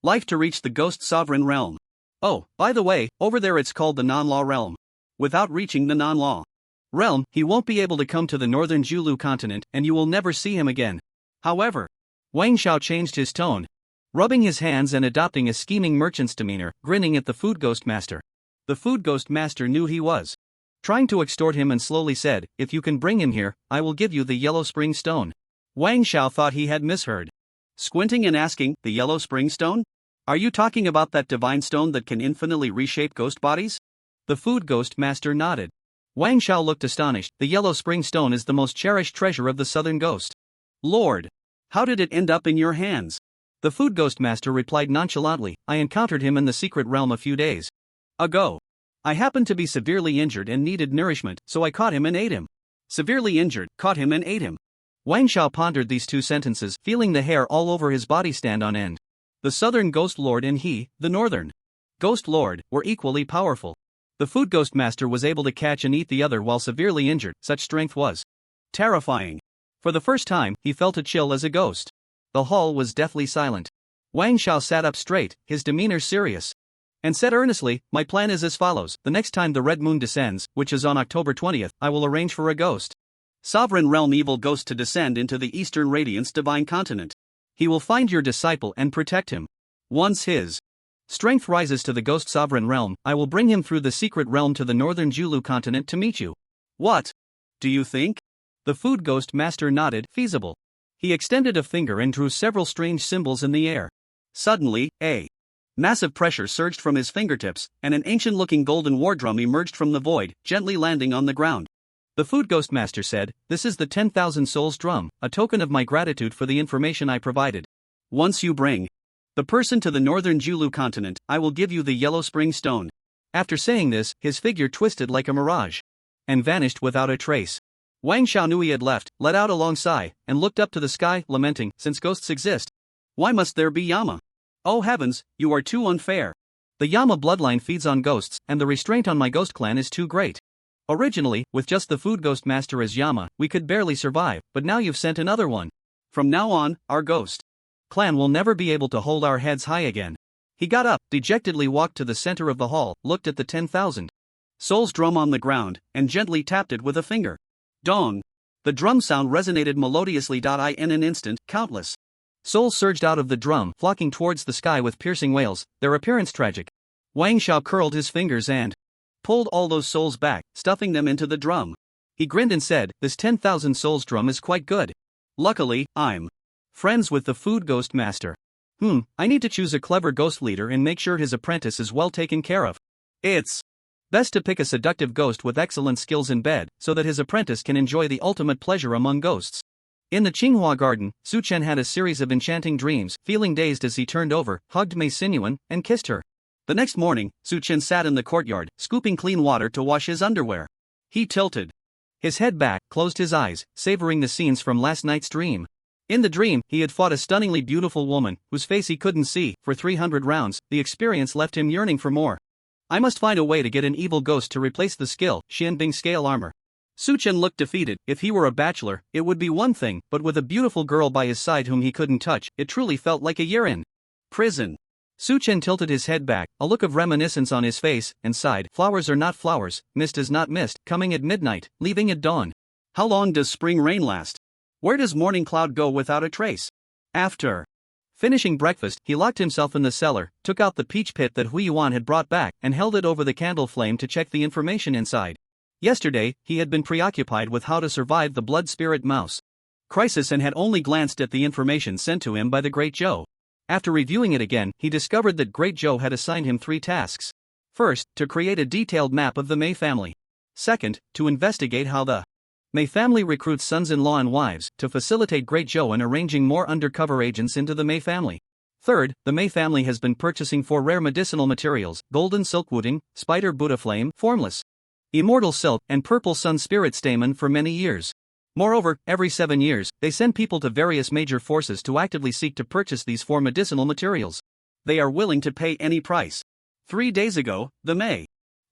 life to reach the ghost sovereign realm. Oh, by the way, over there it's called the non-law realm. Without reaching the non-law realm, he won't be able to come to the northern Julu continent, and you will never see him again. However, Wang Xiao changed his tone, rubbing his hands and adopting a scheming merchant's demeanor, grinning at the food ghost master. The food ghost master knew he was trying to extort him and slowly said, if you can bring him here, I will give you the yellow spring stone. Wang Xiao thought he had misheard, squinting and asking, the yellow spring stone? Are you talking about that divine stone that can infinitely reshape ghost bodies? The food ghost master nodded. Wang Xiao looked astonished, the yellow spring stone is the most cherished treasure of the southern ghost Lord. How did it end up in your hands? The food ghost master replied nonchalantly, I encountered him in the secret realm a few days ago. I happened to be severely injured and needed nourishment, so I caught him and ate him. Severely injured, caught him and ate him. Wang Xiao pondered these two sentences, feeling the hair all over his body stand on end. The southern ghost lord and he, the northern ghost lord, were equally powerful. The food ghost master was able to catch and eat the other while severely injured. Such strength was terrifying. For the first time, he felt a chill as a ghost. The hall was deathly silent. Wang Xiao sat up straight, his demeanor serious, and said earnestly, my plan is as follows. The next time the red moon descends, which is on October 20th, I will arrange for a ghost sovereign realm evil ghost to descend into the Eastern Radiance divine continent. He will find your disciple and protect him. Once his strength rises to the ghost sovereign realm, I will bring him through the secret realm to the northern Julu continent to meet you. What do you think? The food ghost master nodded, feasible. He extended a finger and drew several strange symbols in the air. Suddenly, a massive pressure surged from his fingertips, and an ancient-looking golden war drum emerged from the void, gently landing on the ground. The food ghost master said, this is the 10,000 souls drum, a token of my gratitude for the information I provided. Once you bring the person to the northern Julu continent, I will give you the yellow spring stone. After saying this, his figure twisted like a mirage and vanished without a trace. Wang Xiao knew he had left, let out a long sigh, and looked up to the sky, lamenting, since ghosts exist, why must there be Yama? Oh heavens, you are too unfair. The Yama bloodline feeds on ghosts, and the restraint on my ghost clan is too great. Originally, with just the food ghost master as Yama, we could barely survive, but now you've sent another one. From now on, our ghost clan will never be able to hold our heads high again. He got up, dejectedly walked to the center of the hall, looked at the 10,000 souls drum on the ground, and gently tapped it with a finger. Dong! The drum sound resonated melodiously. In an instant, countless souls surged out of the drum, flocking towards the sky with piercing wails, their appearance tragic. Wang Xiao curled his fingers and pulled all those souls back, stuffing them into the drum. He grinned and said, this 10,000 souls drum is quite good. Luckily, I'm friends with the food ghost master. I need to choose a clever ghost leader and make sure his apprentice is well taken care of. It's best to pick a seductive ghost with excellent skills in bed, so that his apprentice can enjoy the ultimate pleasure among ghosts. In the Tsinghua garden, Su Chen had a series of enchanting dreams, feeling dazed as he turned over, hugged Mei Sinyuan, and kissed her. The next morning, Su Chen sat in the courtyard, scooping clean water to wash his underwear. He tilted his head back, closed his eyes, savoring the scenes from last night's dream. In the dream, he had fought a stunningly beautiful woman, whose face he couldn't see, for 300 rounds. The experience left him yearning for more. I must find a way to get an evil ghost to replace the skill, Xianbing scale armor. Su Chen looked defeated. If he were a bachelor, it would be one thing, but with a beautiful girl by his side whom he couldn't touch, it truly felt like a year in prison. Su Chen tilted his head back, a look of reminiscence on his face, and sighed, flowers are not flowers, mist is not mist, coming at midnight, leaving at dawn. How long does spring rain last? Where does morning cloud go without a trace? After finishing breakfast, he locked himself in the cellar, took out the peach pit that Yuan had brought back, and held it over the candle flame to check the information inside. Yesterday, he had been preoccupied with how to survive the blood spirit mouse crisis and had only glanced at the information sent to him by the Great Zhou. After reviewing it again, he discovered that Great Zhou had assigned him 3 tasks. First, to create a detailed map of the Mei family. Second, to investigate how the Mei family recruits sons-in-law and wives, to facilitate Great Zhou in arranging more undercover agents into the Mei family. Third, the Mei family has been purchasing 4 rare medicinal materials, golden silk wooding, spider Buddha flame, formless immortal silk, and purple sun spirit stamen for many years. Moreover, every 7 years, they send people to various major forces to actively seek to purchase these 4 medicinal materials. They are willing to pay any price. 3 days ago, the Mei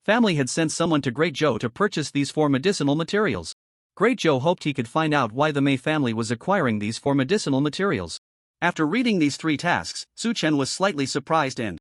family had sent someone to Great Zhou to purchase these 4 medicinal materials. Great Zhou hoped he could find out why the Mei family was acquiring these 4 medicinal materials. After reading these 3 tasks, Su Chen was slightly surprised and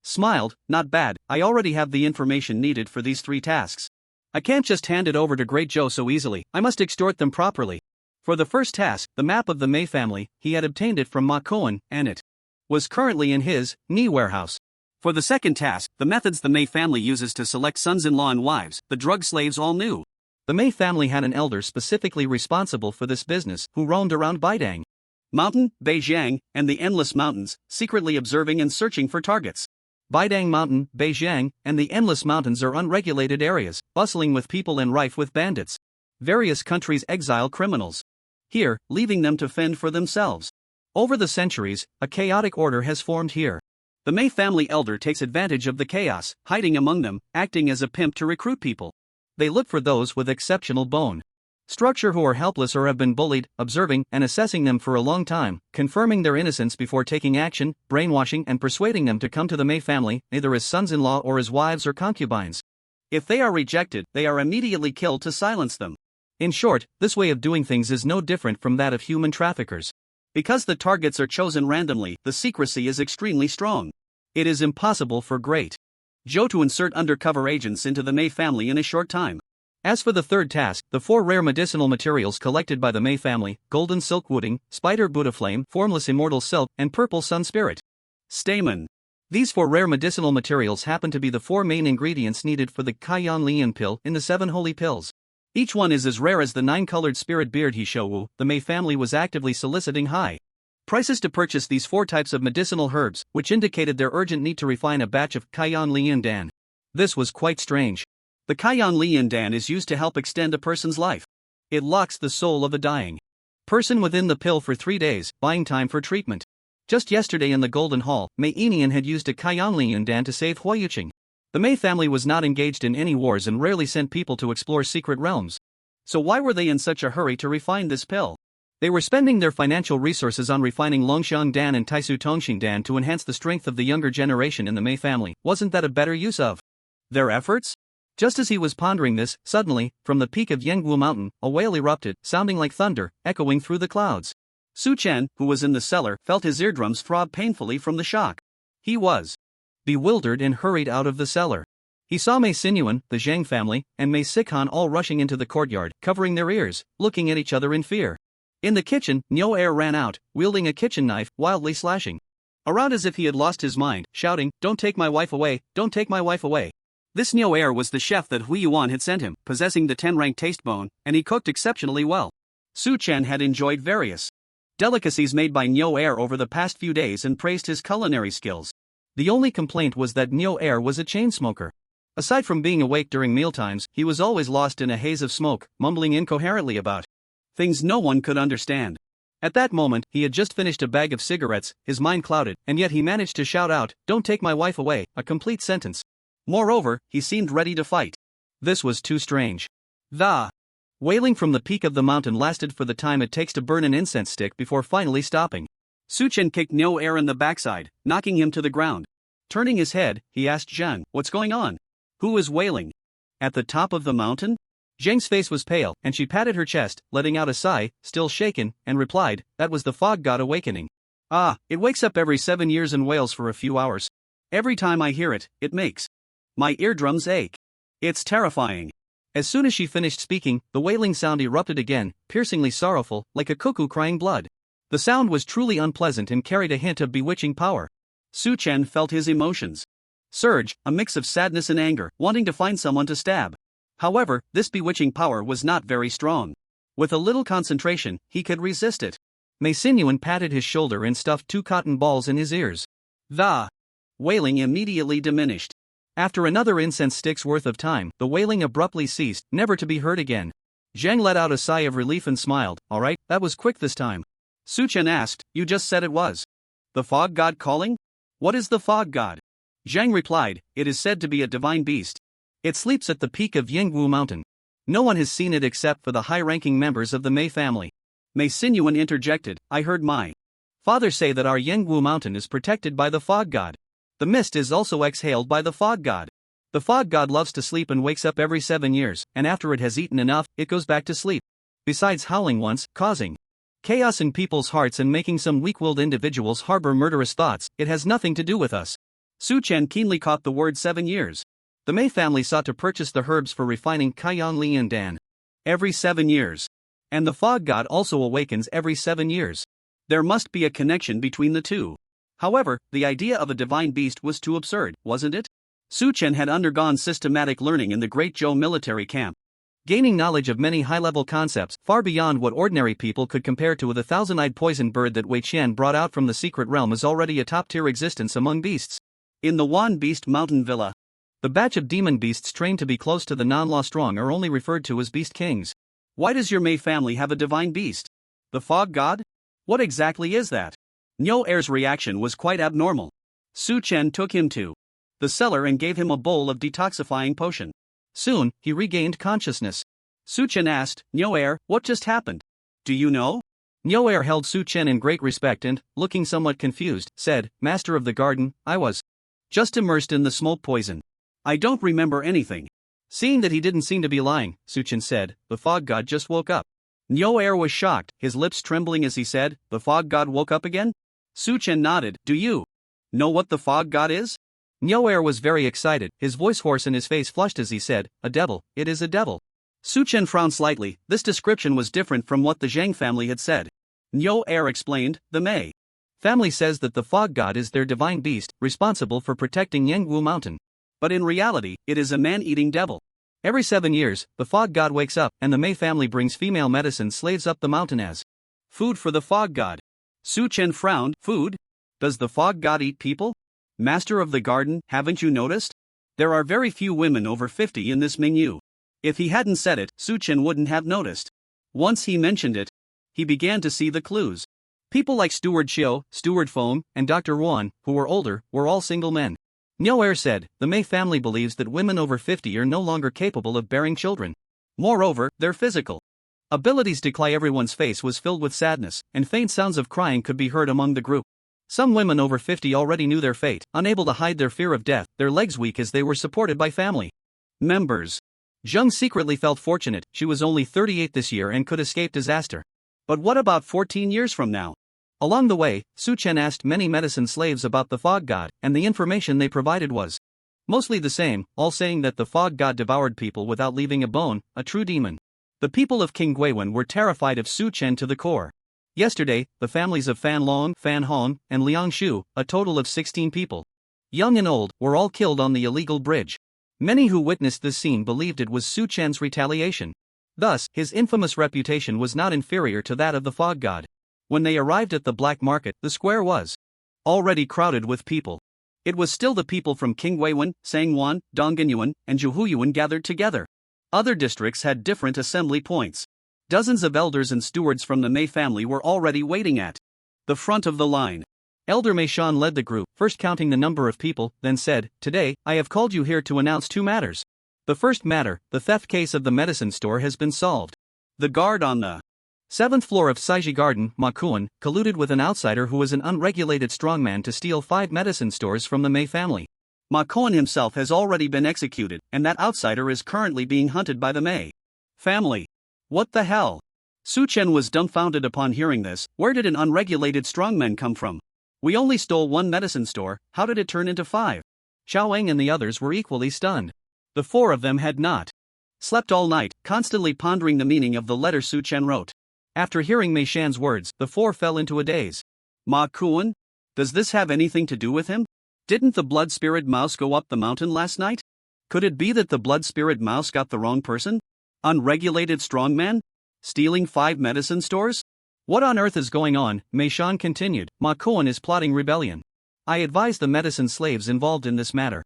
smiled. Not bad, I already have the information needed for these 3 tasks. I can't just hand it over to Great Zhou so easily, I must extort them properly. For the first task, the map of the Mei family, he had obtained it from Ma Koan, and it was currently in his Ni warehouse. For the second task, the methods the Mei family uses to select sons-in-law and wives, the drug slaves all knew. The Mei family had an elder specifically responsible for this business, who roamed around Baidang Mountain, Beijiang, and the Endless Mountains, secretly observing and searching for targets. Baidang Mountain, Beijiang, and the Endless Mountains are unregulated areas, bustling with people and rife with bandits. Various countries exile criminals here, leaving them to fend for themselves. Over the centuries, a chaotic order has formed here. The Mei family elder takes advantage of the chaos, hiding among them, acting as a pimp to recruit people. They look for those with exceptional bone structure who are helpless or have been bullied, observing and assessing them for a long time, confirming their innocence before taking action, brainwashing and persuading them to come to the Mei family, either as sons-in-law or as wives or concubines. If they are rejected, they are immediately killed to silence them. In short, this way of doing things is no different from that of human traffickers. Because the targets are chosen randomly, the secrecy is extremely strong. It is impossible for Great Joe to insert undercover agents into the Mei family in a short time. As for the third task, the 4 rare medicinal materials collected by the Mei family, golden silk wooding, spider Buddha flame, formless immortal silk, and purple sun spirit stamen. These 4 rare medicinal materials happen to be the 4 main ingredients needed for the Kaiyan Lian pill in the 7 holy pills. Each one is as rare as the 9-colored spirit beard Hishowu. The Mei family was actively soliciting high prices to purchase these 4 types of medicinal herbs, which indicated their urgent need to refine a batch of Kaiyan Lian Dan. This was quite strange. The Kaiyan Lian Dan is used to help extend a person's life. It locks the soul of a dying person within the pill for 3 days, buying time for treatment. Just yesterday in the Golden Hall, Mei Enian had used a Kaiyan Lian Dan to save Huayuqing. The Mei family was not engaged in any wars and rarely sent people to explore secret realms. So why were they in such a hurry to refine this pill? They were spending their financial resources on refining Longxiang Dan and Taisu Tongxing Dan to enhance the strength of the younger generation in the Mei family. Wasn't that a better use of their efforts? Just as he was pondering this, suddenly, from the peak of Yangwu Mountain, a wail erupted, sounding like thunder, echoing through the clouds. Su Chen, who was in the cellar, felt his eardrums throb painfully from the shock. He was bewildered and hurried out of the cellar. He saw Mei Sinuan, the Zhang family, and Mei Sikhan all rushing into the courtyard, covering their ears, looking at each other in fear. In the kitchen, Niu Er ran out, wielding a kitchen knife, wildly slashing around as if he had lost his mind, shouting, "Don't take my wife away, don't take my wife away." This Niu Er was the chef that Yuan had sent him, possessing the 10-rank taste bone, and he cooked exceptionally well. Su Chen had enjoyed various delicacies made by Niu Er over the past few days and praised his culinary skills. The only complaint was that Niu Er was a chain smoker. Aside from being awake during mealtimes, he was always lost in a haze of smoke, mumbling incoherently about things no one could understand. At that moment, he had just finished a bag of cigarettes, his mind clouded, and yet he managed to shout out, "Don't take my wife away," a complete sentence. Moreover, he seemed ready to fight. This was too strange. The wailing from the peak of the mountain lasted for the time it takes to burn an incense stick before finally stopping. Su Chen kicked Niu Er in the backside, knocking him to the ground. Turning his head, he asked Zhang, "What's going on? Who is wailing? At the top of the mountain?" Zhang's face was pale, and she patted her chest, letting out a sigh, still shaken, and replied, "That was the fog god awakening. Ah, it wakes up every 7 years and wails for a few hours. Every time I hear it, it makes my eardrums ache. It's terrifying." As soon as she finished speaking, the wailing sound erupted again, piercingly sorrowful, like a cuckoo crying blood. The sound was truly unpleasant and carried a hint of bewitching power. Su Chen felt his emotions surge, a mix of sadness and anger, wanting to find someone to stab. However, this bewitching power was not very strong. With a little concentration, he could resist it. Mei Sinuan patted his shoulder and stuffed 2 cotton balls in his ears. The wailing immediately diminished. After another incense stick's worth of time, the wailing abruptly ceased, never to be heard again. Zhang let out a sigh of relief and smiled. "All right, that was quick this time." Su Chen asked, "You just said it was the fog god calling? What is the fog god?" Zhang replied, "It is said to be a divine beast. It sleeps at the peak of Yangwu Mountain. No one has seen it except for the high-ranking members of the Mei family." Mei Sinuan interjected, "I heard my father say that our Yangwu Mountain is protected by the fog god. The mist is also exhaled by the fog god. The fog god loves to sleep and wakes up every 7 years, and after it has eaten enough, it goes back to sleep. Besides howling once, causing chaos in people's hearts and making some weak-willed individuals harbor murderous thoughts, it has nothing to do with us." Su Chen keenly caught the word 7 years. The Mei family sought to purchase the herbs for refining Kaiyan Lian Dan. Every 7 years. And the fog god also awakens every 7 years. There must be a connection between the two. However, the idea of a divine beast was too absurd, wasn't it? Su Chen had undergone systematic learning in the Great Zhou military camp, gaining knowledge of many high-level concepts far beyond what ordinary people could compare to. The thousand-eyed poison bird that Wei Qian brought out from the secret realm is already a top-tier existence among beasts. In the Wan Beast Mountain Villa, the batch of demon beasts trained to be close to the non-law strong are only referred to as beast kings. Why does your Mei family have a divine beast? The fog god? What exactly is that? Nyo Air's reaction was quite abnormal. Su Chen took him to the cellar and gave him a bowl of detoxifying potion. Soon, he regained consciousness. Su Chen asked, Nyo Air, what just happened? Do you know? Nyo Air held Su Chen in great respect and, looking somewhat confused, said, Master of the garden, I was just immersed in the smoke poison. I don't remember anything. Seeing that he didn't seem to be lying, Su Chen said, the fog god just woke up. Nyo Air was shocked, his lips trembling as he said, the fog god woke up again? Su Chen nodded, do you know what the fog god is? Nyo Air was very excited, his voice hoarse and his face flushed as he said, a devil, it is a devil. Su Chen frowned slightly, this description was different from what the Zhang family had said. Nyo Air explained, the Mei family says that the fog god is their divine beast, responsible for protecting Yangwu Mountain. But in reality, it is a man-eating devil. Every 7 years, the fog god wakes up, and the Mei family brings female medicine slaves up the mountain as food for the fog god. Su Chen frowned, food? Does the fog god eat people? Master of the garden, haven't you noticed? There are very few women over 50 in this menu. If he hadn't said it, Su Chen wouldn't have noticed. Once he mentioned it, he began to see the clues. People like Steward Xiu, Steward Feng, and Dr. Yuan, who were older, were all single men. Nyo Air said, the Mei family believes that women over 50 are no longer capable of bearing children. Moreover, their physical abilities decline. Everyone's face was filled with sadness, and faint sounds of crying could be heard among the group. Some women over 50 already knew their fate, unable to hide their fear of death, their legs weak as they were supported by family members. Zheng secretly felt fortunate, she was only 38 this year and could escape disaster. But what about 14 years from now? Along the way, Su Chen asked many medicine slaves about the fog god, and the information they provided was mostly the same, all saying that the fog god devoured people without leaving a bone, a true demon. The people of King Guiwen were terrified of Su Chen to the core. Yesterday, the families of Fan Long, Fan Hong, and Liang Shu, a total of 16 people, young and old, were all killed on the illegal bridge. Many who witnessed this scene believed it was Su Chen's retaliation. Thus, his infamous reputation was not inferior to that of the fog god. When they arrived at the black market, the square was already crowded with people. It was still the people from Qingweiyuan, Sangwon, Donganyuan, and Zhuhuyuan gathered together. Other districts had different assembly points. Dozens of elders and stewards from the Mei family were already waiting at the front of the line. Elder Mei Shan led the group, first counting the number of people, then said, Today, I have called you here to announce 2 matters. The first matter, the theft case of the medicine store has been solved. The guard on the 7th floor of Saiji Garden, Ma Kuan, colluded with an outsider who was an unregulated strongman to steal 5 medicine stores from the Mei family. Ma Kuan himself has already been executed, and that outsider is currently being hunted by the Mei family. What the hell? Su Chen was dumbfounded upon hearing this. Where did an unregulated strongman come from? We only stole 1 medicine store, how did it turn into 5? Xiaoeng and the others were equally stunned. The 4 of them had not slept all night, constantly pondering the meaning of the letter Su Chen wrote. After hearing Mei Shan's words, the 4 fell into a daze. Ma Kuan? Does this have anything to do with him? Didn't the blood spirit mouse go up the mountain last night? Could it be that the blood spirit mouse got the wrong person? Unregulated strongman? Stealing 5 medicine stores? What on earth is going on? Mei Shan continued. Ma Kuan is plotting rebellion. I advise the medicine slaves involved in this matter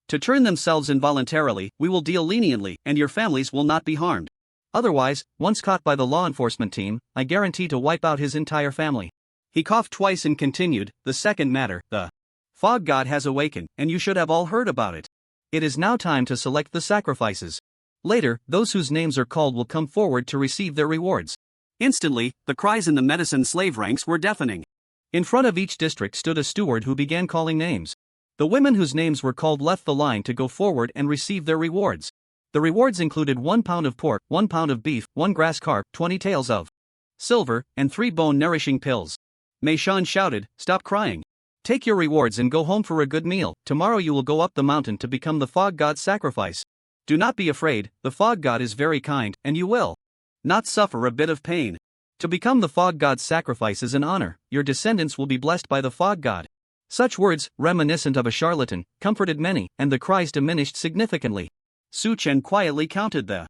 to turn themselves in voluntarily. We will deal leniently, and your families will not be harmed. Otherwise, once caught by the law enforcement team, I guarantee to wipe out his entire family. He coughed twice and continued, the second matter, the fog god has awakened, and you should have all heard about it. It is now time to select the sacrifices. Later, those whose names are called will come forward to receive their rewards. Instantly, the cries in the medicine slave ranks were deafening. In front of each district stood a steward who began calling names. The women whose names were called left the line to go forward and receive their rewards. The rewards included 1 pound of pork, 1 pound of beef, 1 grass carp, 20 taels of silver, and 3 bone-nourishing pills. Mei Shan shouted, Stop crying. Take your rewards and go home for a good meal. Tomorrow you will go up the mountain to become the fog god's sacrifice. Do not be afraid, the fog god is very kind, and you will not suffer a bit of pain. To become the fog god's sacrifice is an honor, your descendants will be blessed by the fog god. Such words, reminiscent of a charlatan, comforted many, and the cries diminished significantly. Su Chen quietly counted the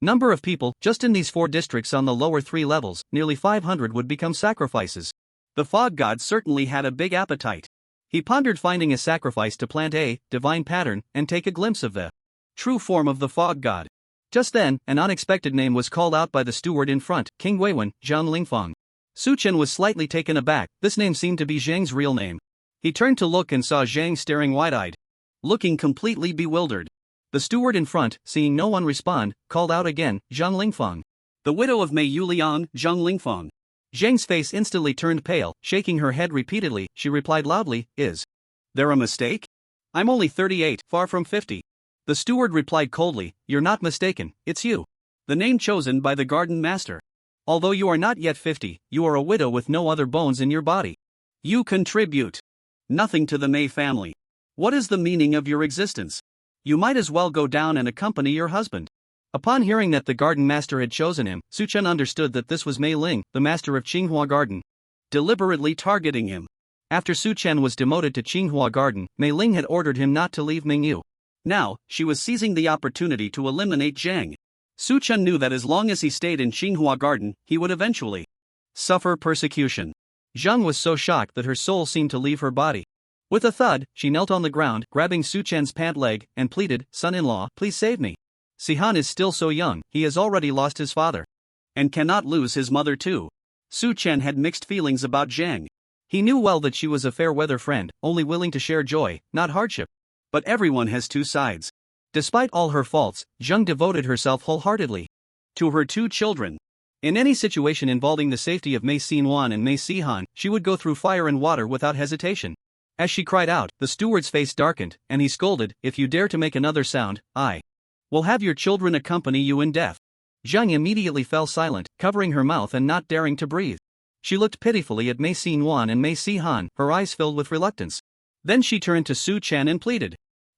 number of people, just in these 4 districts on the lower 3 levels, nearly 500 would become sacrifices. The fog god certainly had a big appetite. He pondered finding a sacrifice to plant a divine pattern and take a glimpse of the true form of the fog god. Just then, an unexpected name was called out by the steward in front, King Weiwen, Zhang Lingfang. Su Chen was slightly taken aback. This name seemed to be Zhang's real name. He turned to look and saw Zhang staring wide-eyed, looking completely bewildered. The steward in front, seeing no one respond, called out again, Zhang Lingfeng. The widow of Mei Yuliang, Zhang Lingfeng. Zhang's face instantly turned pale, shaking her head repeatedly. She replied loudly, Is there a mistake? I'm only 38, far from 50. The steward replied coldly, You're not mistaken, it's you. The name chosen by the garden master. Although you are not yet 50, you are a widow with no other bones in your body. You contribute nothing to the Mei family. What is the meaning of your existence? You might as well go down and accompany your husband. Upon hearing that the garden master had chosen him, Su Chen understood that this was Mei Ling, the master of Qinghua Garden, deliberately targeting him. After Su Chen was demoted to Qinghua Garden, Mei Ling had ordered him not to leave Mingyu. Now, she was seizing the opportunity to eliminate Zhang. Su Chen knew that as long as he stayed in Qinghua Garden, he would eventually suffer persecution. Zhang was so shocked that her soul seemed to leave her body. With a thud, she knelt on the ground, grabbing Su Chen's pant leg, and pleaded, Son-in-law, please save me. Sihan is still so young, he has already lost his father. And cannot lose his mother too. Su Chen had mixed feelings about Zhang. He knew well that she was a fair-weather friend, only willing to share joy, not hardship. But everyone has two sides. Despite all her faults, Zhang devoted herself wholeheartedly to her two children. In any situation involving the safety of Mei Xinwan and Mei Sihan, she would go through fire and water without hesitation. As she cried out, the steward's face darkened, and he scolded, If you dare to make another sound, I will have your children accompany you in death. Zhang immediately fell silent, covering her mouth and not daring to breathe. She looked pitifully at Mei Xinwan and Mei Sihan, her eyes filled with reluctance. Then she turned to Su Chen and pleaded,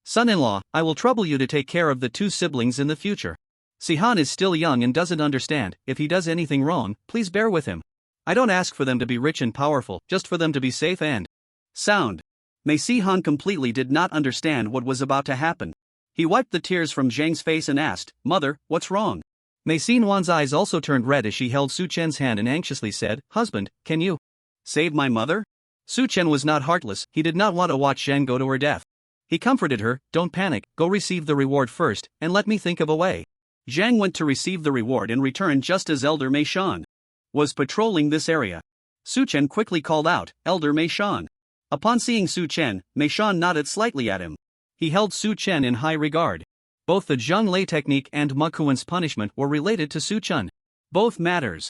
Son-in-law, I will trouble you to take care of the two siblings in the future. Sihan is still young and doesn't understand. If he does anything wrong, please bear with him. I don't ask for them to be rich and powerful, just for them to be safe and sound. Mei Sihan completely did not understand what was about to happen. He wiped the tears from Zhang's face and asked, Mother, what's wrong? Mei Xinwan's eyes also turned red as she held Su Chen's hand and anxiously said, Husband, can you save my mother? Su Chen was not heartless, he did not want to watch Zhang go to her death. He comforted her, Don't panic, go receive the reward first, and let me think of a way. Zhang went to receive the reward and returned just as Elder Mei Shan was patrolling this area. Su Chen quickly called out, Elder Mei Shan. Upon seeing Su Chen, Mei Shan nodded slightly at him. He held Su Chen in high regard. Both the Zhang Lei technique and Mekuan's punishment were related to Su Chen. Both matters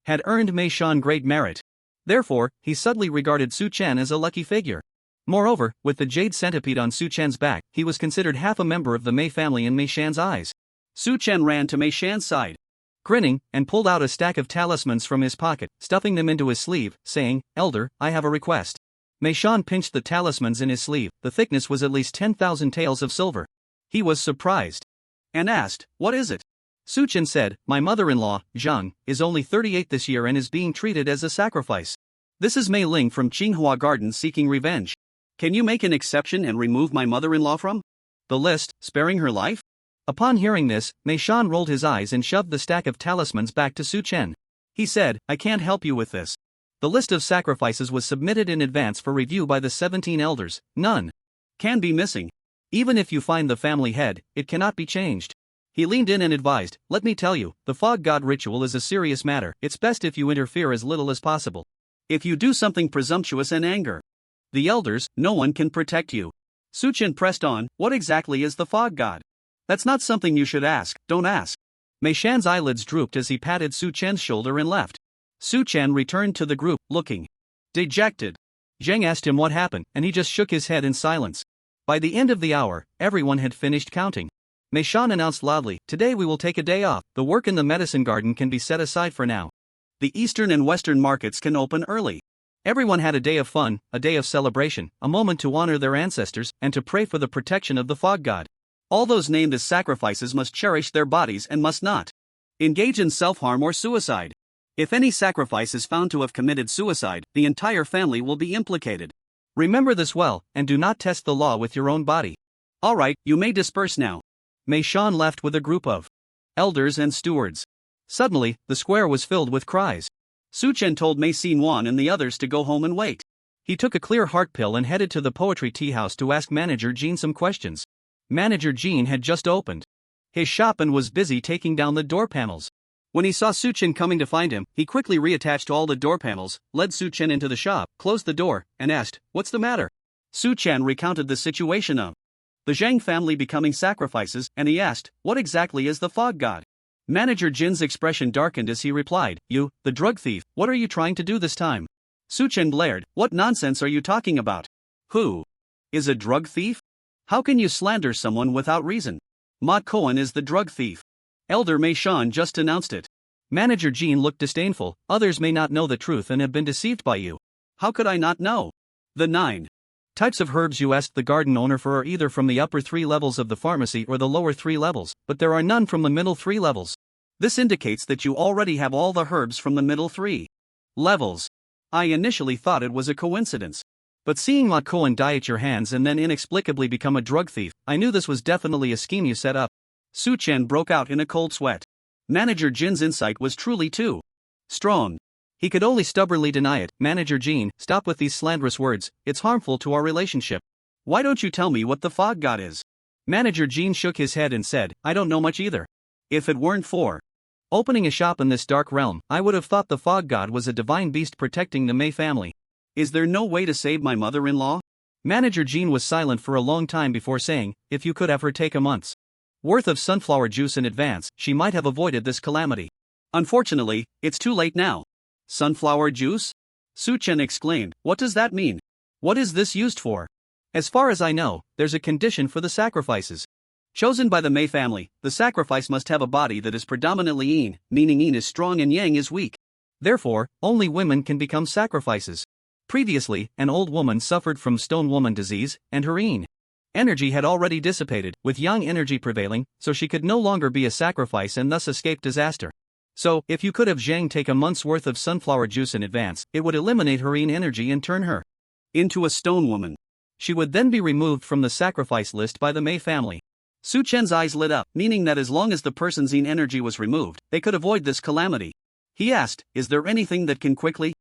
had earned Mei Shan great merit. Therefore, he subtly regarded Su Chen as a lucky figure. Moreover, with the jade centipede on Su Chen's back, he was considered half a member of the Mei family in Mei Shan's eyes. Su Chen ran to Mei Shan's side, grinning, and pulled out a stack of talismans from his pocket, stuffing them into his sleeve, saying, Elder, I have a request. Mei Shan pinched the talismans in his sleeve. The thickness was at least 10,000 taels of silver. He was surprised and asked, What is it? Su Chen said, My mother-in-law, Zhang, is only 38 this year and is being treated as a sacrifice. This is Mei Ling from Qinghua Garden seeking revenge. Can you make an exception and remove my mother-in-law from the list, sparing her life? Upon hearing this, Mei Shan rolled his eyes and shoved the stack of talismans back to Su Chen. He said, I can't help you with this. The list of sacrifices was submitted in advance for review by the 17 elders. None can be missing. Even if you find the family head, it cannot be changed. He leaned in and advised, Let me tell you, the fog god ritual is a serious matter. It's best if you interfere as little as possible. If you do something presumptuous and anger the elders, no one can protect you. Su Chen pressed on, What exactly is the fog god? That's not something you should ask, don't ask. Mei Shan's eyelids drooped as he patted Su Chen's shoulder and left. Su Chen returned to the group, looking dejected. Zhang asked him what happened, and he just shook his head in silence. By the end of the hour, everyone had finished counting. Mei Shan announced loudly, Today we will take a day off. The work in the medicine garden can be set aside for now. The eastern and western markets can open early. Everyone had a day of fun, a day of celebration, a moment to honor their ancestors, and to pray for the protection of the fog god. All those named as sacrifices must cherish their bodies and must not engage in self-harm or suicide. If any sacrifice is found to have committed suicide, the entire family will be implicated. Remember this well, and do not test the law with your own body. All right, you may disperse now. Mei Shan left with a group of elders and stewards. Suddenly, the square was filled with cries. Su Chen told Mei Xinwan and the others to go home and wait. He took a clear heart pill and headed to the poetry tea house to ask Manager Jean some questions. Manager Jean had just opened his shop and was busy taking down the door panels. When he saw Suchen coming to find him, he quickly reattached all the door panels, led Suchen into the shop, closed the door, and asked, "What's the matter?" Suchen recounted the situation of the Zhang family becoming sacrifices, and he asked, "What exactly is the fog god?" Manager Jin's expression darkened as he replied, "You, the drug thief, what are you trying to do this time?" Suchen blared, "What nonsense are you talking about? Who is a drug thief? How can you slander someone without reason? Ma Koan is the drug thief. Elder Mei Shan just announced it." Manager Jin looked disdainful. "Others may not know the truth and have been deceived by you. How could I not know? The 9 types of herbs you asked the garden owner for are either from the upper 3 levels of the pharmacy or the lower 3 levels, but there are none from the middle 3 levels. This indicates that you already have all the herbs from the middle 3 levels. I initially thought it was a coincidence. But seeing Ma Koan die at your hands and then inexplicably become a drug thief, I knew this was definitely a scheme you set up." Suchen broke out in a cold sweat. Manager Jin's insight was truly too strong. He could only stubbornly deny it. "Manager Jin, stop with these slanderous words, it's harmful to our relationship. Why don't you tell me what the fog god is?" Manager Jin shook his head and said, "I don't know much either. If it weren't for opening a shop in this dark realm, I would have thought the fog god was a divine beast protecting the Mei family. Is there no way to save my mother-in-law?" Manager Jin was silent for a long time before saying, "If you could have her take a month's worth of sunflower juice in advance, she might have avoided this calamity. Unfortunately, it's too late now." "Sunflower juice?" Suchen exclaimed, "What does that mean? What is this used for?" "As far as I know, there's a condition for the sacrifices. Chosen by the Mei family, the sacrifice must have a body that is predominantly yin, meaning yin is strong and yang is weak. Therefore, only women can become sacrifices. Previously, an old woman suffered from stone woman disease, and her yin energy had already dissipated, with yang energy prevailing, so she could no longer be a sacrifice and thus escape disaster. So, if you could have Zhang take a month's worth of sunflower juice in advance, it would eliminate her yin energy and turn her into a stone woman. She would then be removed from the sacrifice list by the Mei family." Suchen's eyes lit up, meaning that as long as the person's yin energy was removed, they could avoid this calamity. He asked, "Is there anything that can quickly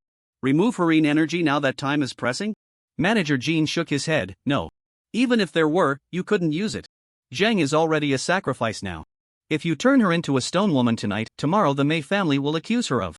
remove her yin energy now that time is pressing?" Manager Jin shook his head, "No. Even if there were, you couldn't use it. Zhang is already a sacrifice now. If you turn her into a stone woman tonight, tomorrow the Mei family will accuse her of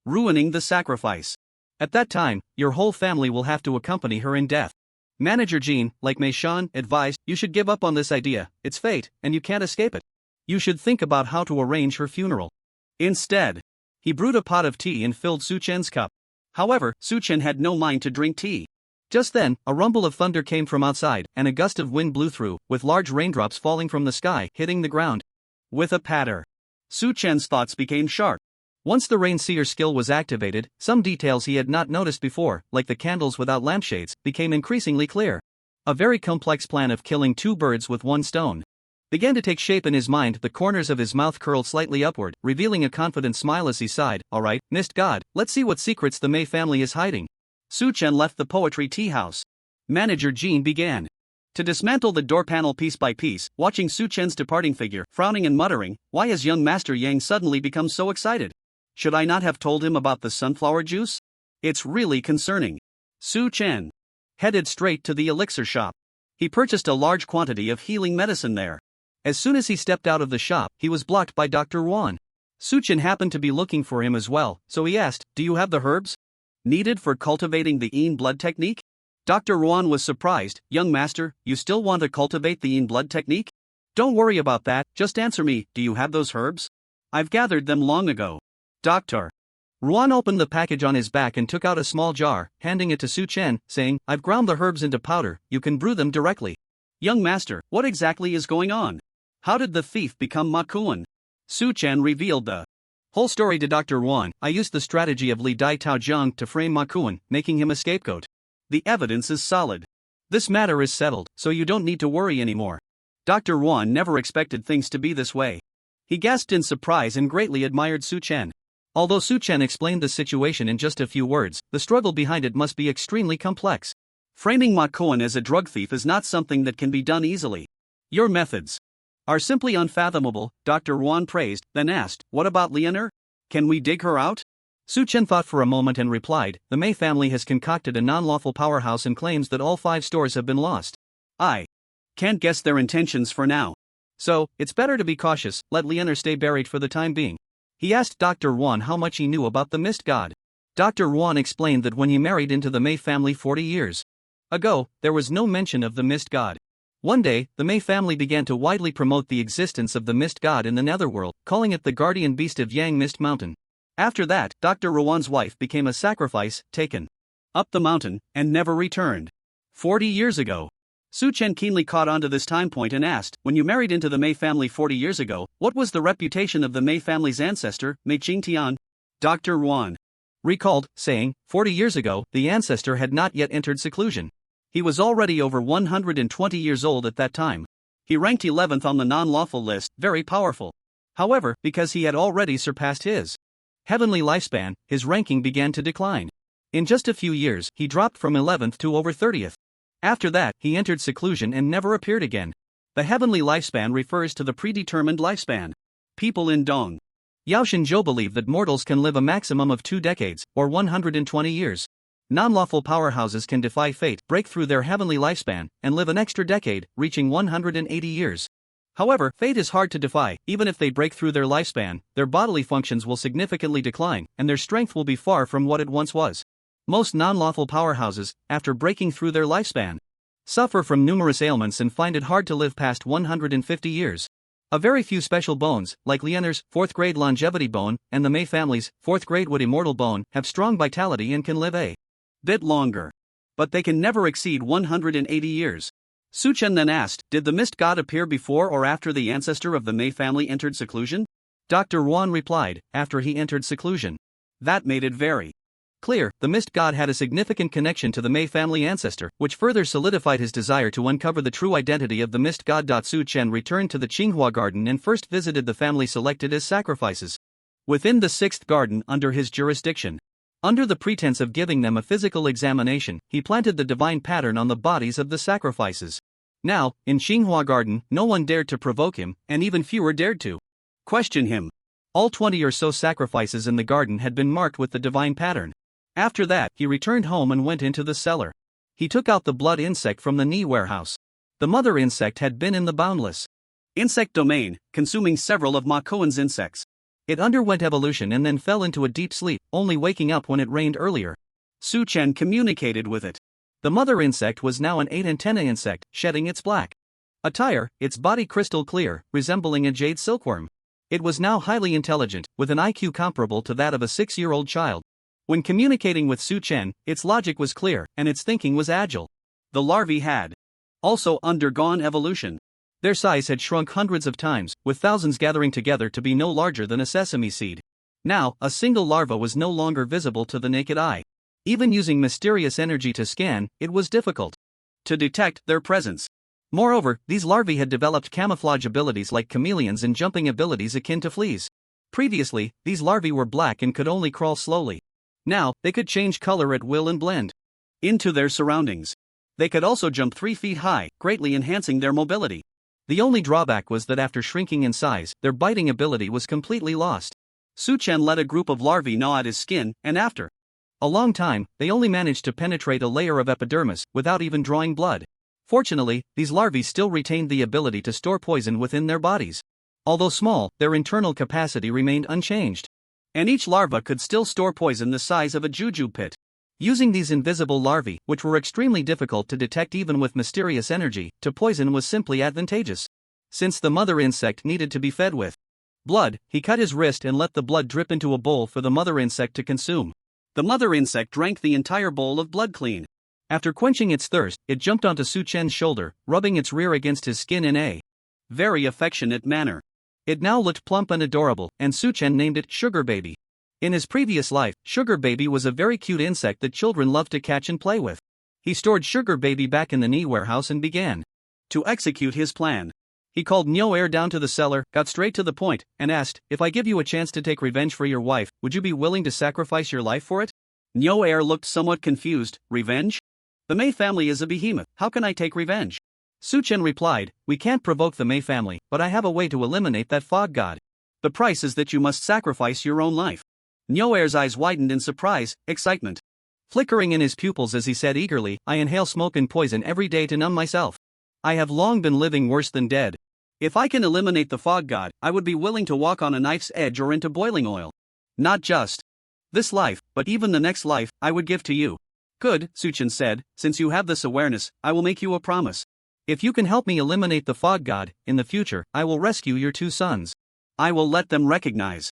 ruining the sacrifice. At that time, your whole family will have to accompany her in death." Manager Jin, like Mei Shan, advised, "You should give up on this idea, it's fate, and you can't escape it. You should think about how to arrange her funeral." Instead, he brewed a pot of tea and filled Suchen's cup. However, Suchen had no mind to drink tea. Just then, a rumble of thunder came from outside, and a gust of wind blew through, with large raindrops falling from the sky, hitting the ground with a patter. Suchen's thoughts became sharp. Once the rain seer skill was activated, some details he had not noticed before, like the candles without lampshades, became increasingly clear. A very complex plan of killing 2 birds with 1 stone began to take shape in his mind. The corners of his mouth curled slightly upward, revealing a confident smile as he sighed, "All right, Mist God, let's see what secrets the Mei family is hiding." Suchen left the poetry tea house. Manager Jin began to dismantle the door panel piece by piece, watching Suchen's departing figure, frowning and muttering, "Why has young Master Yang suddenly become so excited? Should I not have told him about the sunflower juice? It's really concerning." Suchen headed straight to the elixir shop. He purchased a large quantity of healing medicine there. As soon as he stepped out of the shop, he was blocked by Dr. Yuan. Suchen happened to be looking for him as well, so he asked, "Do you have the herbs needed for cultivating the yin blood technique?" Dr. Yuan was surprised. "Young master, you still want to cultivate the yin blood technique? Don't worry about that, just answer me, do you have those herbs? I've gathered them long ago." Dr. Yuan opened the package on his back and took out a small jar, handing it to Suchen, saying, "I've ground the herbs into powder, you can brew them directly." "Young master, what exactly is going on? How did the thief become Makuan?" Suchen revealed the whole story to Dr. Yuan. "I used the strategy of Li Dai Taojiang to frame Makuan, making him a scapegoat. The evidence is solid. This matter is settled, so you don't need to worry anymore." Dr. Yuan never expected things to be this way. He gasped in surprise and greatly admired Suchen. Although Suchen explained the situation in just a few words, the struggle behind it must be extremely complex. Framing Makuan as a drug thief is not something that can be done easily. "Your methods are simply unfathomable," Dr. Yuan praised, then asked, "What about Leonor? Can we dig her out?" Suchen thought for a moment and replied, "The Mei family has concocted a non-lawful powerhouse and claims that all 5 stores have been lost. I can't guess their intentions for now. So, it's better to be cautious, let Leonor stay buried for the time being." He asked Dr. Yuan how much he knew about the mist god. Dr. Yuan explained that when he married into the Mei family 40 years ago, there was no mention of the mist god. One day, the Mei family began to widely promote the existence of the mist god in the netherworld, calling it the guardian beast of Yang Mist Mountain. After that, Dr. Yuan's wife became a sacrifice, taken up the mountain, and never returned. 40 years ago. Su Chen keenly caught on to this time point and asked, when you married into the Mei family 40 years ago, what was the reputation of the Mei family's ancestor, Mei Qingtian? Dr. Yuan recalled, saying, 40 years ago, the ancestor had not yet entered seclusion. He was already over 120 years old at that time. He ranked 11th on the non-lawful list, very powerful. However, because he had already surpassed his heavenly lifespan, his ranking began to decline. In just a few years, he dropped from 11th to over 30th. After that, he entered seclusion and never appeared again. The heavenly lifespan refers to the predetermined lifespan. People in Dong Yao Shinzhou believe that mortals can live a maximum of 2 decades, or 120 years. Non-lawful powerhouses can defy fate, break through their heavenly lifespan, and live an extra decade, reaching 180 years. However, fate is hard to defy. Even if they break through their lifespan, their bodily functions will significantly decline, and their strength will be far from what it once was. Most non-lawful powerhouses, after breaking through their lifespan, suffer from numerous ailments and find it hard to live past 150 years. A very few special bones, like Lianer's 4th grade longevity bone and the Mei family's 4th grade wood immortal bone, have strong vitality and can live a bit longer. But they can never exceed 180 years. Su Chen then asked, did the mist god appear before or after the ancestor of the Mei family entered seclusion? Dr. Yuan replied, after he entered seclusion. That made it very clear, the mist god had a significant connection to the Mei family ancestor, which further solidified his desire to uncover the true identity of the mist god. Su Chen returned to the Qinghua garden and first visited the family selected as sacrifices within the 6th garden under his jurisdiction. Under the pretense of giving them a physical examination, he planted the divine pattern on the bodies of the sacrifices. Now, in Qinghua garden, no one dared to provoke him, and even fewer dared to question him. All 20 or so sacrifices in the garden had been marked with the divine pattern. After that, he returned home and went into the cellar. He took out the blood insect from the knee warehouse. The mother insect had been in the boundless insect domain, consuming several of Ma Koan's insects. It underwent evolution and then fell into a deep sleep, only waking up when it rained earlier. Su Chen communicated with it. The mother insect was now an 8-antenna insect, shedding its black attire, its body crystal clear, resembling a jade silkworm. It was now highly intelligent, with an IQ comparable to that of a 6-year-old child. When communicating with Su Chen, its logic was clear, and its thinking was agile. The larvae had also undergone evolution. Their size had shrunk hundreds of times, with thousands gathering together to be no larger than a sesame seed. Now, a single larva was no longer visible to the naked eye. Even using mysterious energy to scan, it was difficult to detect their presence. Moreover, these larvae had developed camouflage abilities like chameleons and jumping abilities akin to fleas. Previously, these larvae were black and could only crawl slowly. Now, they could change color at will and blend into their surroundings. They could also jump 3 feet high, greatly enhancing their mobility. The only drawback was that after shrinking in size, their biting ability was completely lost. Su Chen let a group of larvae gnaw at his skin, and after a long time, they only managed to penetrate a layer of epidermis, without even drawing blood. Fortunately, these larvae still retained the ability to store poison within their bodies. Although small, their internal capacity remained unchanged. And each larva could still store poison the size of a juju pit. Using these invisible larvae, which were extremely difficult to detect even with mysterious energy, to poison was simply advantageous. Since the mother insect needed to be fed with blood, he cut his wrist and let the blood drip into a bowl for the mother insect to consume. The mother insect drank the entire bowl of blood clean. After quenching its thirst, it jumped onto Su Chen's shoulder, rubbing its rear against his skin in a very affectionate manner. It now looked plump and adorable, and Su Chen named it Sugar Baby. In his previous life, Sugar Baby was a very cute insect that children loved to catch and play with. He stored Sugar Baby back in the knee warehouse and began to execute his plan. He called Nyo Air down to the cellar, got straight to the point, and asked, if I give you a chance to take revenge for your wife, would you be willing to sacrifice your life for it? Nyo Air looked somewhat confused. Revenge? The Mei family is a behemoth, how can I take revenge? Su Chen replied, we can't provoke the Mei family, but I have a way to eliminate that fog god. The price is that you must sacrifice your own life. Nyo Air's eyes widened in surprise, excitement flickering in his pupils as he said eagerly, I inhale smoke and poison every day to numb myself. I have long been living worse than dead. If I can eliminate the fog god, I would be willing to walk on a knife's edge or into boiling oil. Not just this life, but even the next life, I would give to you. Good, Suchen said, since you have this awareness, I will make you a promise. If you can help me eliminate the fog god, in the future, I will rescue your 2 sons. I will let them recognize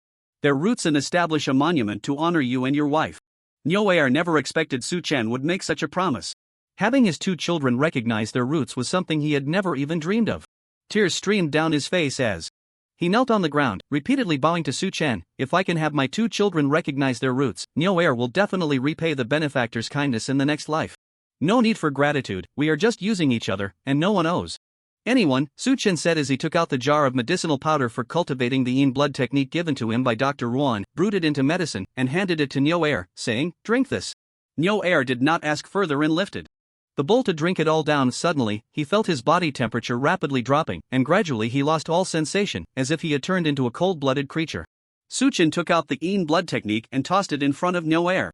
their roots and establish a monument to honor you and your wife. Nyoer never expected Suchen would make such a promise. Having his 2 children recognize their roots was something he had never even dreamed of. Tears streamed down his face as he knelt on the ground, repeatedly bowing to Suchen. If I can have my 2 children recognize their roots, Nyoer will definitely repay the benefactor's kindness in the next life. No need for gratitude, we are just using each other, and no one owes anyone, Suchen said as he took out the jar of medicinal powder for cultivating the Yin blood technique given to him by Dr. Yuan, brewed it into medicine, and handed it to Nyoer, saying, "Drink this." Nyoer did not ask further and lifted the bowl to drink it all down. Suddenly, he felt his body temperature rapidly dropping, and gradually he lost all sensation, as if he had turned into a cold-blooded creature. Suchen took out the Yin blood technique and tossed it in front of Nyoer,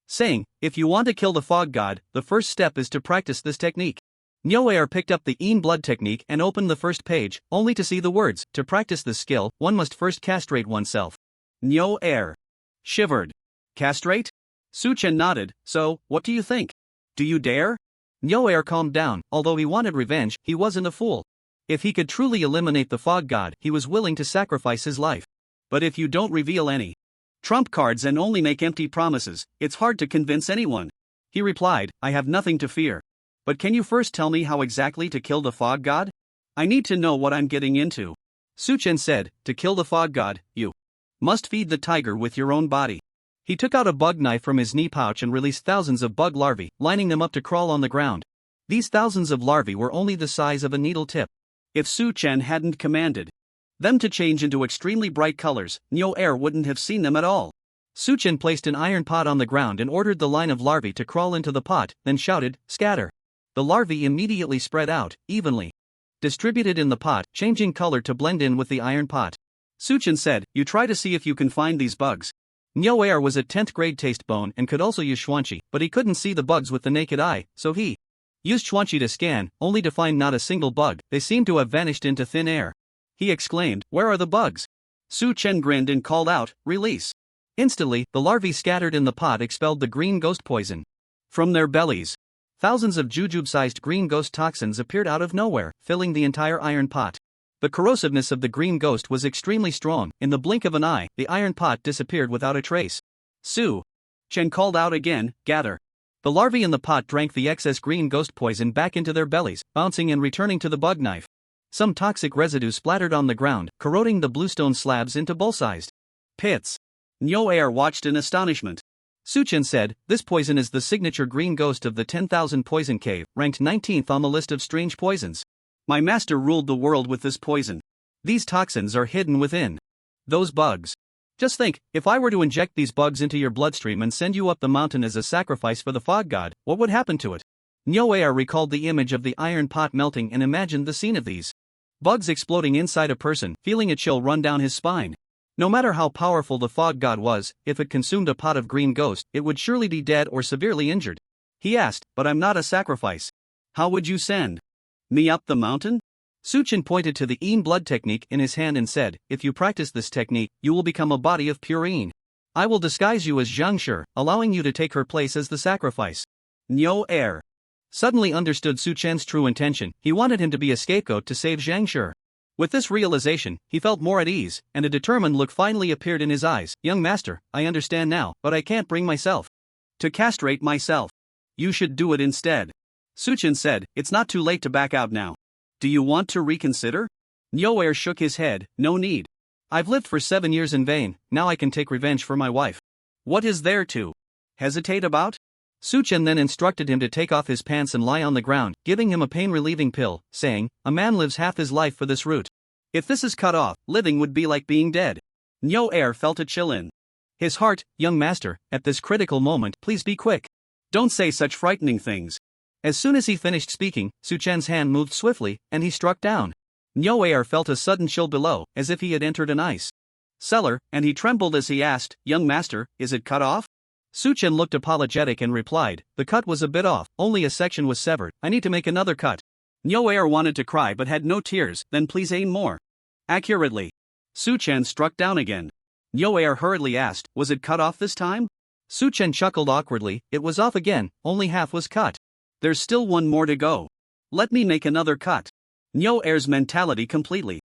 saying, "If you want to kill the fog god, the first step is to practice this technique." Nyoer picked up the Yin blood technique and opened the first page, only to see the words, "To practice this skill, one must first castrate oneself." Nyoer shivered. Castrate? Suchen nodded. "So, what do you think? Do you dare?" Nyoer calmed down. Although he wanted revenge, he wasn't a fool. If he could truly eliminate the fog god, he was willing to sacrifice his life. But if you don't reveal any trump cards and only make empty promises, it's hard to convince anyone. He replied, "I have nothing to fear. But can you first tell me how exactly to kill the fog god? I need to know what I'm getting into." Suchen said, "To kill the fog god, you must feed the tiger with your own body." He took out a bug knife from his knee pouch and released thousands of bug larvae, lining them up to crawl on the ground. These thousands of larvae were only the size of a needle tip. If Suchen hadn't commanded them to change into extremely bright colors, Nyoer wouldn't have seen them at all. Suchen placed an iron pot on the ground and ordered the line of larvae to crawl into the pot, then shouted, "Scatter." The larvae immediately spread out, evenly distributed in the pot, changing color to blend in with the iron pot. Suchen said, "You try to see if you can find these bugs." Nyoer was a 10th grade taste bone and could also use Xuanqi, but he couldn't see the bugs with the naked eye, so he used Xuanqi to scan, only to find not a single bug. They seemed to have vanished into thin air. He exclaimed, "Where are the bugs?" Suchen grinned and called out, "Release." Instantly, the larvae scattered in the pot expelled the green ghost poison from their bellies. Thousands of jujube-sized green ghost toxins appeared out of nowhere, filling the entire iron pot. The corrosiveness of the green ghost was extremely strong. In the blink of an eye, the iron pot disappeared without a trace. Chen called out again, "Gather." The larvae in the pot drank the excess green ghost poison back into their bellies, bouncing and returning to the bug knife. Some toxic residue splattered on the ground, corroding the bluestone slabs into bowl-sized pits. Nyoer watched in astonishment. Suchen said, "This poison is the signature green ghost of the 10,000 poison cave, ranked 19th on the list of strange poisons. My master ruled the world with this poison. These toxins are hidden within those bugs. Just think, if I were to inject these bugs into your bloodstream and send you up the mountain as a sacrifice for the fog god, what would happen to it?" Nyoer recalled the image of the iron pot melting and imagined the scene of these bugs exploding inside a person, feeling a chill run down his spine. No matter how powerful the fog god was, if it consumed a pot of green ghost, it would surely be dead or severely injured. He asked, "But I'm not a sacrifice. How would you send me up the mountain?" Suchen pointed to the Yin blood technique in his hand and said, "If you practice this technique, you will become a body of pure Yin. I will disguise you as Zhangshi, allowing you to take her place as the sacrifice." Nyoer suddenly understood Suchen's true intention. He wanted him to be a scapegoat to save Zhangshi. With this realization, he felt more at ease, and a determined look finally appeared in his eyes. "Young master, I understand now, but I can't bring myself to castrate myself. You should do it instead." Suchen said, "It's not too late to back out now. Do you want to reconsider?" Nyoer shook his head, "No need. I've lived for 7 years in vain, now I can take revenge for my wife. What is there to hesitate about?" Suchen then instructed him to take off his pants and lie on the ground, giving him a pain-relieving pill, saying, "A man lives half his life for this root. If this is cut off, living would be like being dead." Nyoer felt a chill in his heart. "Young master, at this critical moment, please be quick. Don't say such frightening things." As soon as he finished speaking, Suchen's hand moved swiftly, and he struck down. Nyoer felt a sudden chill below, as if he had entered an ice cellar, and he trembled as he asked, "Young master, is it cut off?" Suchen looked apologetic and replied, "The cut was a bit off, only a section was severed, I need to make another cut." Nyo Air wanted to cry but had no tears. Then please aim more accurately. Su-chen struck down again. Nyo Air hurriedly asked, was it cut off this time? Su-chen chuckled awkwardly, it was off again, only half was cut. There's still one more to go. Let me make another cut. Nyo Air's mentality completely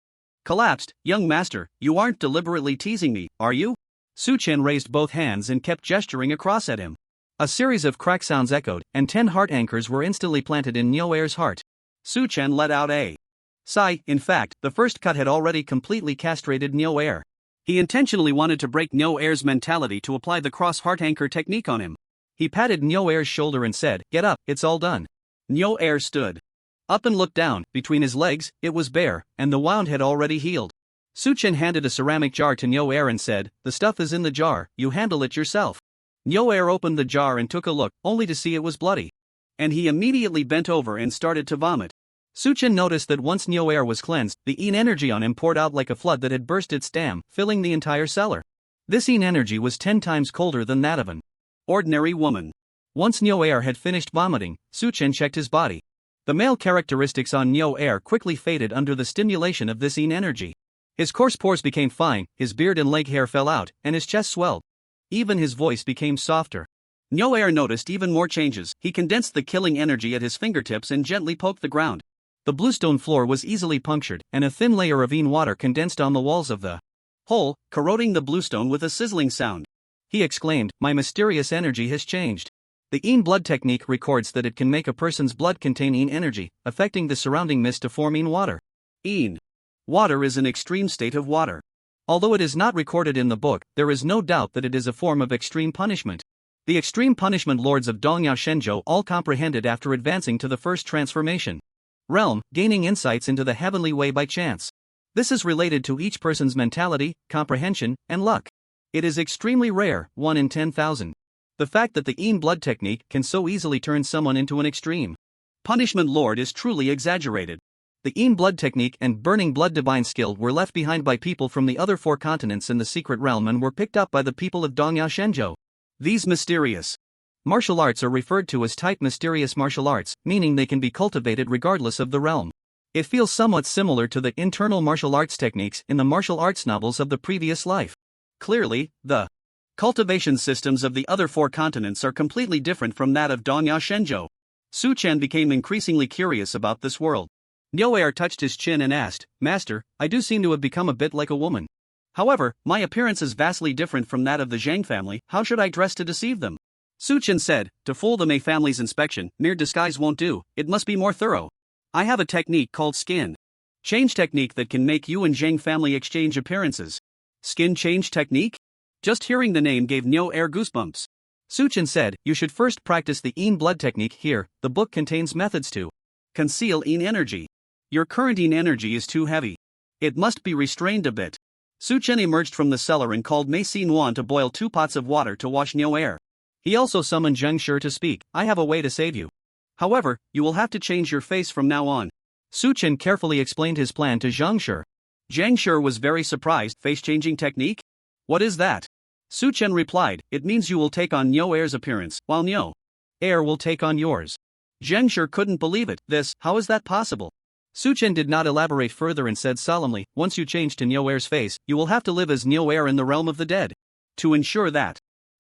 collapsed. Young master, you aren't deliberately teasing me, are you? Su-chen raised both hands and kept gesturing across at him. A series of crack sounds echoed, and 10 heart anchors were instantly planted in Nyo Air's heart. Su-chen let out a sigh. In fact, the first cut had already completely castrated Nyo Air. He intentionally wanted to break Nyo Air's mentality to apply the cross heart anchor technique on him. He patted Nyo Air's shoulder and said, get up, it's all done. Nyo Air stood up and looked down. Between his legs, it was bare, and the wound had already healed. Su-chen handed a ceramic jar to Nyo Air and said, the stuff is in the jar, you handle it yourself. Nyo Air opened the jar and took a look, only to see it was bloody. And he immediately bent over and started to vomit. Su-chen noticed that once Nyo Air was cleansed, the Yin energy on him poured out like a flood that had burst its dam, filling the entire cellar. This Yin energy was 10 times colder than that of an ordinary woman. Once Nyo Air had finished vomiting, Su-chen checked his body. The male characteristics on Nyo Air quickly faded under the stimulation of this Yin energy. His coarse pores became fine, his beard and leg hair fell out, and his chest swelled. Even his voice became softer. Nyo Air noticed even more changes. He condensed the killing energy at his fingertips and gently poked the ground. The bluestone floor was easily punctured, and a thin layer of Yin water condensed on the walls of the hole, corroding the bluestone with a sizzling sound. He exclaimed, my mysterious energy has changed. The Yin blood technique records that it can make a person's blood contain Yin energy, affecting the surrounding mist to form Yin water. Yin water is an extreme state of water. Although it is not recorded in the book, there is no doubt that it is a form of extreme punishment. The extreme punishment lords of Dongyao Shenzhou all comprehended after advancing to the first transformation realm, gaining insights into the heavenly way by chance. This is related to each person's mentality, comprehension, and luck. It is extremely rare, 1 in 10,000. The fact that the Yin blood technique can so easily turn someone into an extreme punishment lord is truly exaggerated. The Yin blood technique and burning blood divine skill were left behind by people from the other 4 continents in the secret realm and were picked up by the people of Dongyao Shenzhou. These mysterious martial arts are referred to as type mysterious martial arts, meaning they can be cultivated regardless of the realm. It feels somewhat similar to the internal martial arts techniques in the martial arts novels of the previous life. Clearly, the cultivation systems of the other 4 continents are completely different from that of Dongyao Shenzhou. Su-chen became increasingly curious about this world. Nyo Air touched his chin and asked, Master, I do seem to have become a bit like a woman. However, my appearance is vastly different from that of the Zhang family. How should I dress to deceive them? Su-chen said, to fool the Mei family's inspection, mere disguise won't do, it must be more thorough. I have a technique called skin change technique that can make you and Zhang family exchange appearances. Skin change technique? Just hearing the name gave Nyo Air goosebumps. Su-chen said, you should first practice the Yin blood technique here. The book contains methods to conceal Yin energy. Your current Yin energy is too heavy. It must be restrained a bit. Su-chen emerged from the cellar and called Mei Yuan to boil 2 pots of water to wash Nyo Air. He also summoned Zheng Shi to speak. I have a way to save you. However, you will have to change your face from now on. Su-chen carefully explained his plan to Zheng Shi. Zheng Shi was very surprised. Face-changing technique? What is that? Su-chen replied, it means you will take on Nyo Air's appearance, while Nyo Air will take on yours. Zheng Shi couldn't believe it. How is that possible? Su-chen did not elaborate further and said solemnly, once you change to Nyo Air's face, you will have to live as Nyo Air in the realm of the dead. To ensure that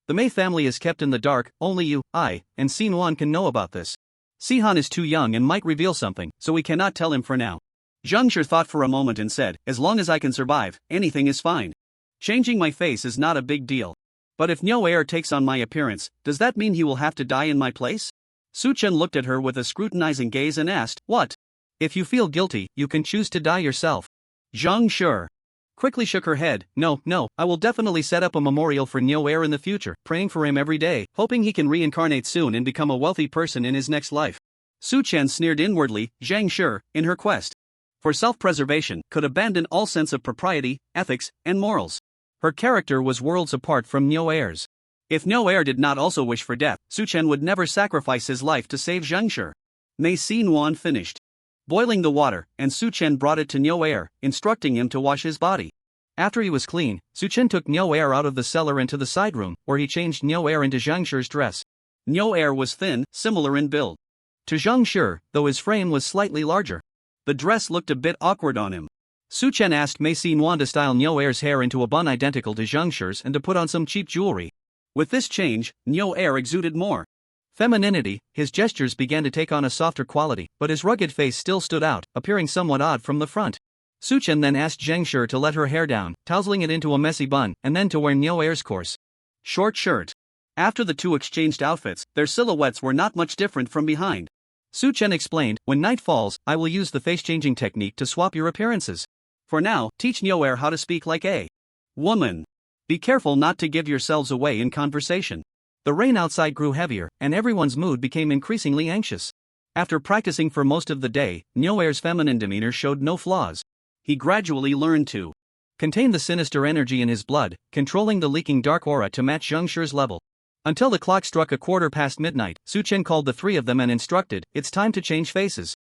the Mei family is kept in the dark, only you, I, and Xinhuan can know about this. Sihan is too young and might reveal something, so we cannot tell him for now. Zheng Shi thought for a moment and said, as long as I can survive, anything is fine. Changing my face is not a big deal. But if Nyo Air takes on my appearance, does that mean he will have to die in my place? Su-chen looked at her with a scrutinizing gaze and asked, what? If you feel guilty, you can choose to die yourself. Zheng Shi quickly shook her head. No, I will definitely set up a memorial for Nyo Air in the future, praying for him every day, hoping he can reincarnate soon and become a wealthy person in his next life. Su-chen sneered inwardly. Zheng Shi, in her quest for self-preservation, could abandon all sense of propriety, ethics, and morals. Her character was worlds apart from Nyo Air's. If Nyo Air did not also wish for death, Su-chen would never sacrifice his life to save Zheng Shi. Mei Yuan finished boiling the water, and Su-chen brought it to Nyo Air, instructing him to wash his body. After he was clean, Su-chen took Nyo Air out of the cellar into the side room, where he changed Nyo Air into Zheng Shi's dress. Nyo Air was thin, similar in build to Zhang Shi, though his frame was slightly larger. The dress looked a bit awkward on him. Su Chen asked Mei Xin to style Niu Er's hair into a bun identical to Zhang Shi's and to put on some cheap jewelry. With this change, Niu Er exuded more femininity. His gestures began to take on a softer quality, but his rugged face still stood out, appearing somewhat odd from the front. Su Chen then asked Zhang Shi to let her hair down, tousling it into a messy bun, and then to wear Niu Er's coarse short shirt. After the two exchanged outfits, their silhouettes were not much different from behind. Su Chen explained, "When night falls, I will use the face-changing technique to swap your appearances. For now, teach Niu Er how to speak like a woman. Be careful not to give yourselves away in conversation." The rain outside grew heavier, and everyone's mood became increasingly anxious. After practicing for most of the day, Niu Er's feminine demeanor showed no flaws. He gradually learned to contain the sinister energy in his blood, controlling the leaking dark aura to match Zhang Shi's level. Until the clock struck midnight, Su Chen called the three of them and instructed, "It's time to change faces.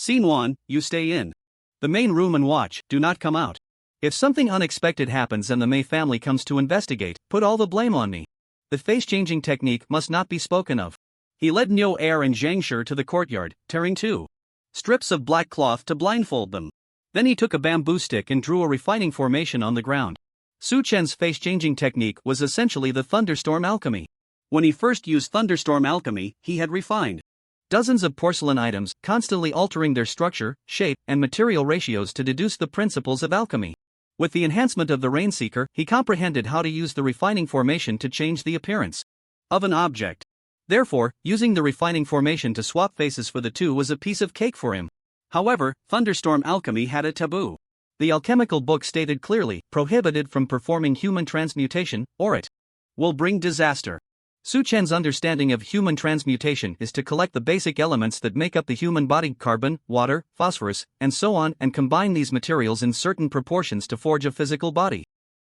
Yuan, you stay in the main room and watch, do not come out. If something unexpected happens and the Mei family comes to investigate, put all the blame on me. The face-changing technique must not be spoken of." He led Niu Er and Zhang Shi to the courtyard, tearing two strips of black cloth to blindfold them. Then he took a bamboo stick and drew a refining formation on the ground. Su Chen's face-changing technique was essentially the thunderstorm alchemy. When he first used thunderstorm alchemy, he had refined dozens of porcelain items, constantly altering their structure, shape, and material ratios to deduce the principles of alchemy. With the enhancement of the Rainseeker, he comprehended how to use the refining formation to change the appearance of an object. Therefore, using the refining formation to swap faces for the two was a piece of cake for him. However, thunderstorm alchemy had a taboo. The alchemical book stated clearly, prohibited from performing human transmutation, or it will bring disaster. Su Chen's understanding of human transmutation is to collect the basic elements that make up the human body: carbon, water, phosphorus, and so on, and combine these materials in certain proportions to forge a physical body.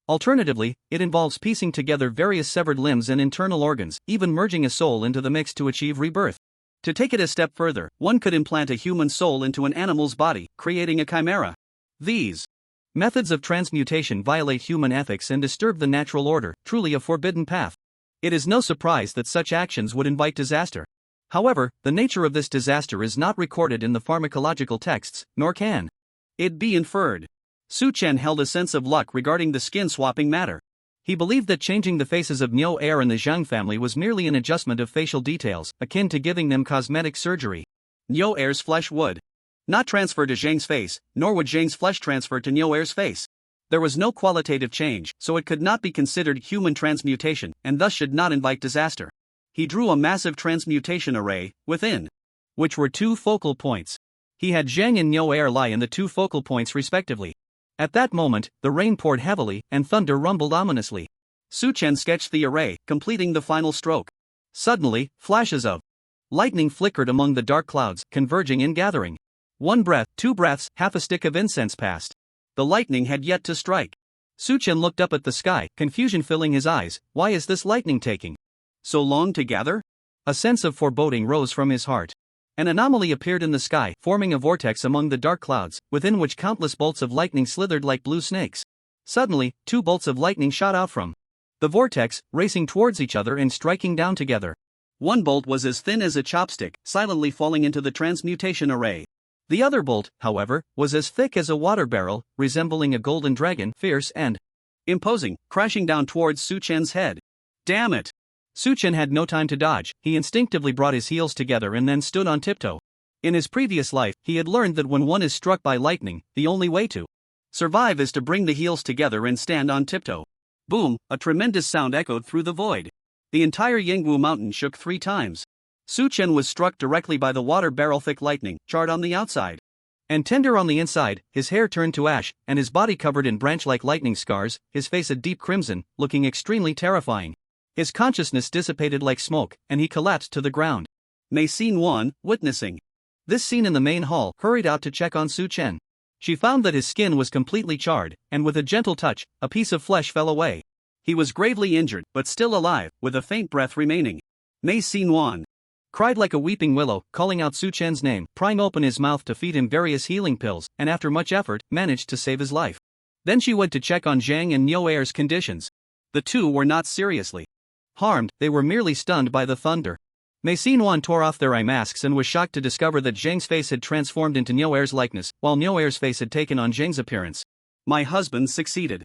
Alternatively, it involves piecing together various severed limbs and internal organs, even merging a soul into the mix to achieve rebirth. To take it a step further, one could implant a human soul into an animal's body, creating a chimera. These methods of transmutation violate human ethics and disturb the natural order, truly a forbidden path. It is no surprise that such actions would invite disaster. However, the nature of this disaster is not recorded in the pharmacological texts, nor can it be inferred. Su Chen held a sense of luck regarding the skin-swapping matter. He believed that changing the faces of Niu Er and the Zhang family was merely an adjustment of facial details, akin to giving them cosmetic surgery. Niu Er's flesh would not transfer to Zhang's face, nor would Zhang's flesh transfer to Niu Er's face. There was no qualitative change, so it could not be considered human transmutation, and thus should not invite disaster. He drew a massive transmutation array, within which were two focal points. He had Zhang and Niu Er lie in the two focal points respectively. At that moment, the rain poured heavily, and thunder rumbled ominously. Su Chen sketched the array, completing the final stroke. Suddenly, flashes of lightning flickered among the dark clouds, converging and gathering. One breath, two breaths, half a stick of incense passed. The lightning had yet to strike. Su Chen looked up at the sky, confusion filling his eyes. Why is this lightning taking so long to gather? A sense of foreboding rose from his heart. An anomaly appeared in the sky, forming a vortex among the dark clouds, within which countless bolts of lightning slithered like blue snakes. Suddenly, two bolts of lightning shot out from the vortex, racing towards each other and striking down together. One bolt was as thin as a chopstick, silently falling into the transmutation array. The other bolt, however, was as thick as a water barrel, resembling a golden dragon, fierce and imposing, crashing down towards Su Chen's head. Damn it! Su Chen had no time to dodge. He instinctively brought his heels together and then stood on tiptoe. In his previous life, he had learned that when one is struck by lightning, the only way to survive is to bring the heels together and stand on tiptoe. Boom! A tremendous sound echoed through the void. The entire Yingwu mountain shook 3 times. Su Chen was struck directly by the water barrel-thick lightning, charred on the outside and tender on the inside. His hair turned to ash, and his body covered in branch-like lightning scars, his face a deep crimson, looking extremely terrifying. His consciousness dissipated like smoke, and he collapsed to the ground. Mei Xin, witnessing this scene in the main hall, hurried out to check on Su Chen. She found that his skin was completely charred, and with a gentle touch, a piece of flesh fell away. He was gravely injured, but still alive, with a faint breath remaining. Mei Xin cried like a weeping willow, calling out Su Chen's name, prying open his mouth to feed him various healing pills, and after much effort, managed to save his life. Then she went to check on Zhang and Niu Er's conditions. The two were not seriously harmed, they were merely stunned by the thunder. Mei Xin tore off their eye masks and was shocked to discover that Zhang's face had transformed into Niuer's likeness, while Niuer's face had taken on Zhang's appearance. My husband succeeded.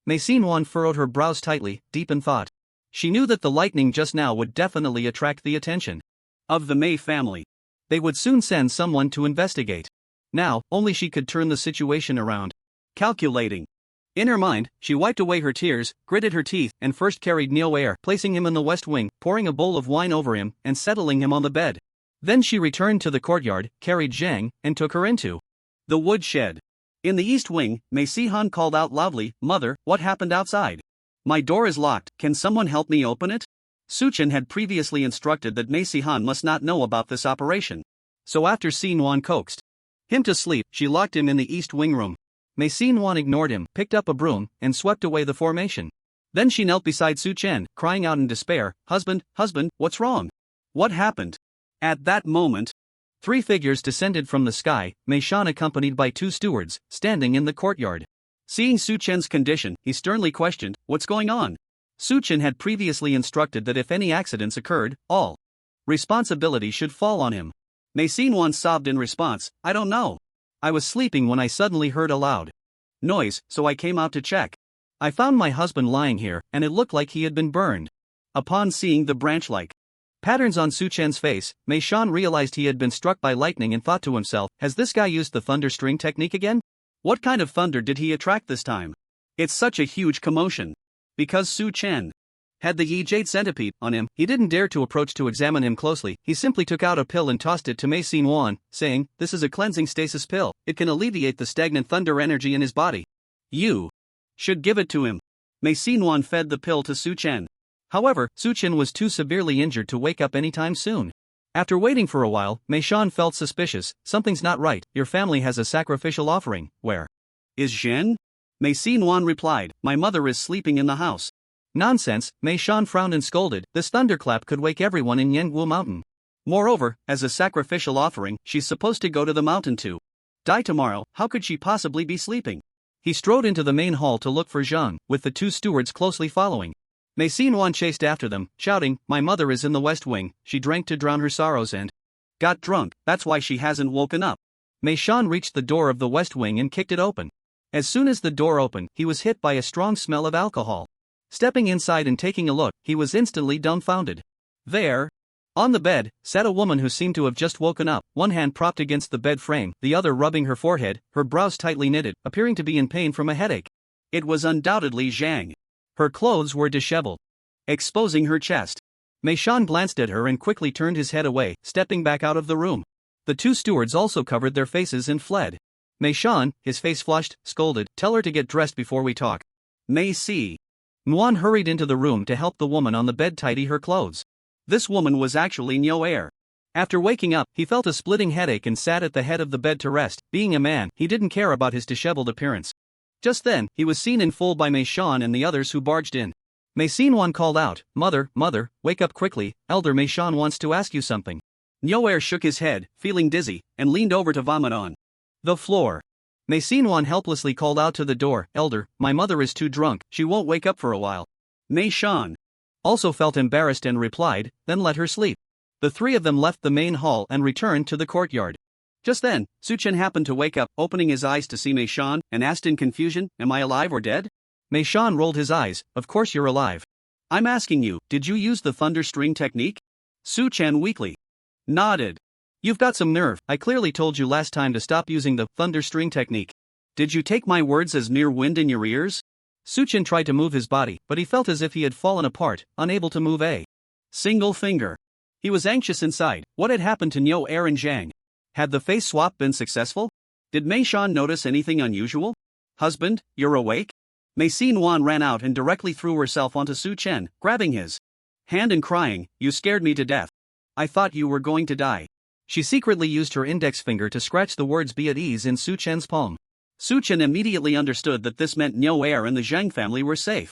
Mei Xin furrowed her brows tightly, deep in thought. She knew that the lightning just now would definitely attract the attention of the Mei family. They would soon send someone to investigate. Now, only she could turn the situation around. Calculating. In her mind, she wiped away her tears, gritted her teeth, and first carried Niuer, placing him in the west wing, pouring a bowl of wine over him, and settling him on the bed. Then she returned to the courtyard, carried Zhang, and took her into the woodshed. In the east wing, Mei Sihan called out loudly, "Mother, what happened outside? My door is locked, can someone help me open it?" Suchen had previously instructed that Mei Sihan must not know about this operation. So after Xin coaxed him to sleep, she locked him in the east wing room. Mei Xin ignored him, picked up a broom, and swept away the formation. Then she knelt beside Su Chen, crying out in despair, "Husband, husband, what's wrong? What happened?" At that moment, 3 figures descended from the sky, Mei Shan accompanied by 2 stewards, standing in the courtyard. Seeing Su Chen's condition, he sternly questioned, "What's going on?" Su Chen had previously instructed that if any accidents occurred, all responsibility should fall on him. Mei Xin sobbed in response, "I don't know. I was sleeping when I suddenly heard a loud noise, so I came out to check. I found my husband lying here, and it looked like he had been burned." Upon seeing the branch-like patterns on Su Chen's face, Mei Shan realized he had been struck by lightning and thought to himself, "Has this guy used the thunder string technique again? What kind of thunder did he attract this time? It's such a huge commotion." Because Su Chen had the Yi Jade centipede on him, he didn't dare to approach to examine him closely. He simply took out a pill and tossed it to Mei Xin, saying, "This is a cleansing stasis pill. It can alleviate the stagnant thunder energy in his body. You should give it to him." Mei Xin fed the pill to Su Chen. However, Su Chen was too severely injured to wake up anytime soon. After waiting for a while, Mei Shan felt suspicious. "Something's not right. Your family has a sacrificial offering. Where is Zhen?" Mei Xin replied, "My mother is sleeping in the house." "Nonsense," Mei Shan frowned and scolded. "This thunderclap could wake everyone in Yangwu Mountain. Moreover, as a sacrificial offering, she's supposed to go to the mountain to die tomorrow. How could she possibly be sleeping?" He strode into the main hall to look for Zhang, with the 2 stewards closely following. Mei Xin chased after them, shouting, "My mother is in the west wing. She drank to drown her sorrows and got drunk, that's why she hasn't woken up." Mei Shan reached the door of the west wing and kicked it open. As soon as the door opened, he was hit by a strong smell of alcohol. Stepping inside and taking a look, he was instantly dumbfounded. There, on the bed, sat a woman who seemed to have just woken up, one hand propped against the bed frame, the other rubbing her forehead, her brows tightly knitted, appearing to be in pain from a headache. It was undoubtedly Zhang. Her clothes were disheveled, exposing her chest. Mei Shan glanced at her and quickly turned his head away, stepping back out of the room. The 2 stewards also covered their faces and fled. Mei Shan, his face flushed, scolded, "Tell her to get dressed before we talk." Mei Si Muan hurried into the room to help the woman on the bed tidy her clothes. This woman was actually Niuer. After waking up, he felt a splitting headache and sat at the head of the bed to rest. Being a man, he didn't care about his disheveled appearance. Just then, he was seen in full by Mei Shan and the others who barged in. Mei Xin called out, "Mother, mother, wake up quickly, Elder Mei Shan wants to ask you something." Niuer shook his head, feeling dizzy, and leaned over to vomit on the floor. Mei Xin helplessly called out to the door, "Elder, my mother is too drunk, she won't wake up for a while." Mei Shan also felt embarrassed and replied, "Then let her sleep." The 3 of them left the main hall and returned to the courtyard. Just then, Su Chen happened to wake up, opening his eyes to see Mei Shan, and asked in confusion, "Am I alive or dead?" Mei Shan rolled his eyes, "Of course you're alive. I'm asking you, did you use the thunder string technique?" Su Chen weakly nodded. "You've got some nerve. I clearly told you last time to stop using the thunder string technique. Did you take my words as mere wind in your ears?" Su Chen tried to move his body, but he felt as if he had fallen apart, unable to move a single finger. He was anxious inside. What had happened to Niuer and Zhang? Had the face swap been successful? Did Mei Shan notice anything unusual? "Husband, you're awake?" Mei Xin ran out and directly threw herself onto Su Chen, grabbing his hand and crying, "You scared me to death. I thought you were going to die." She secretly used her index finger to scratch the words "be at ease" in Su Chen's palm. Su Chen immediately understood that this meant Niuer and the Zhang family were safe,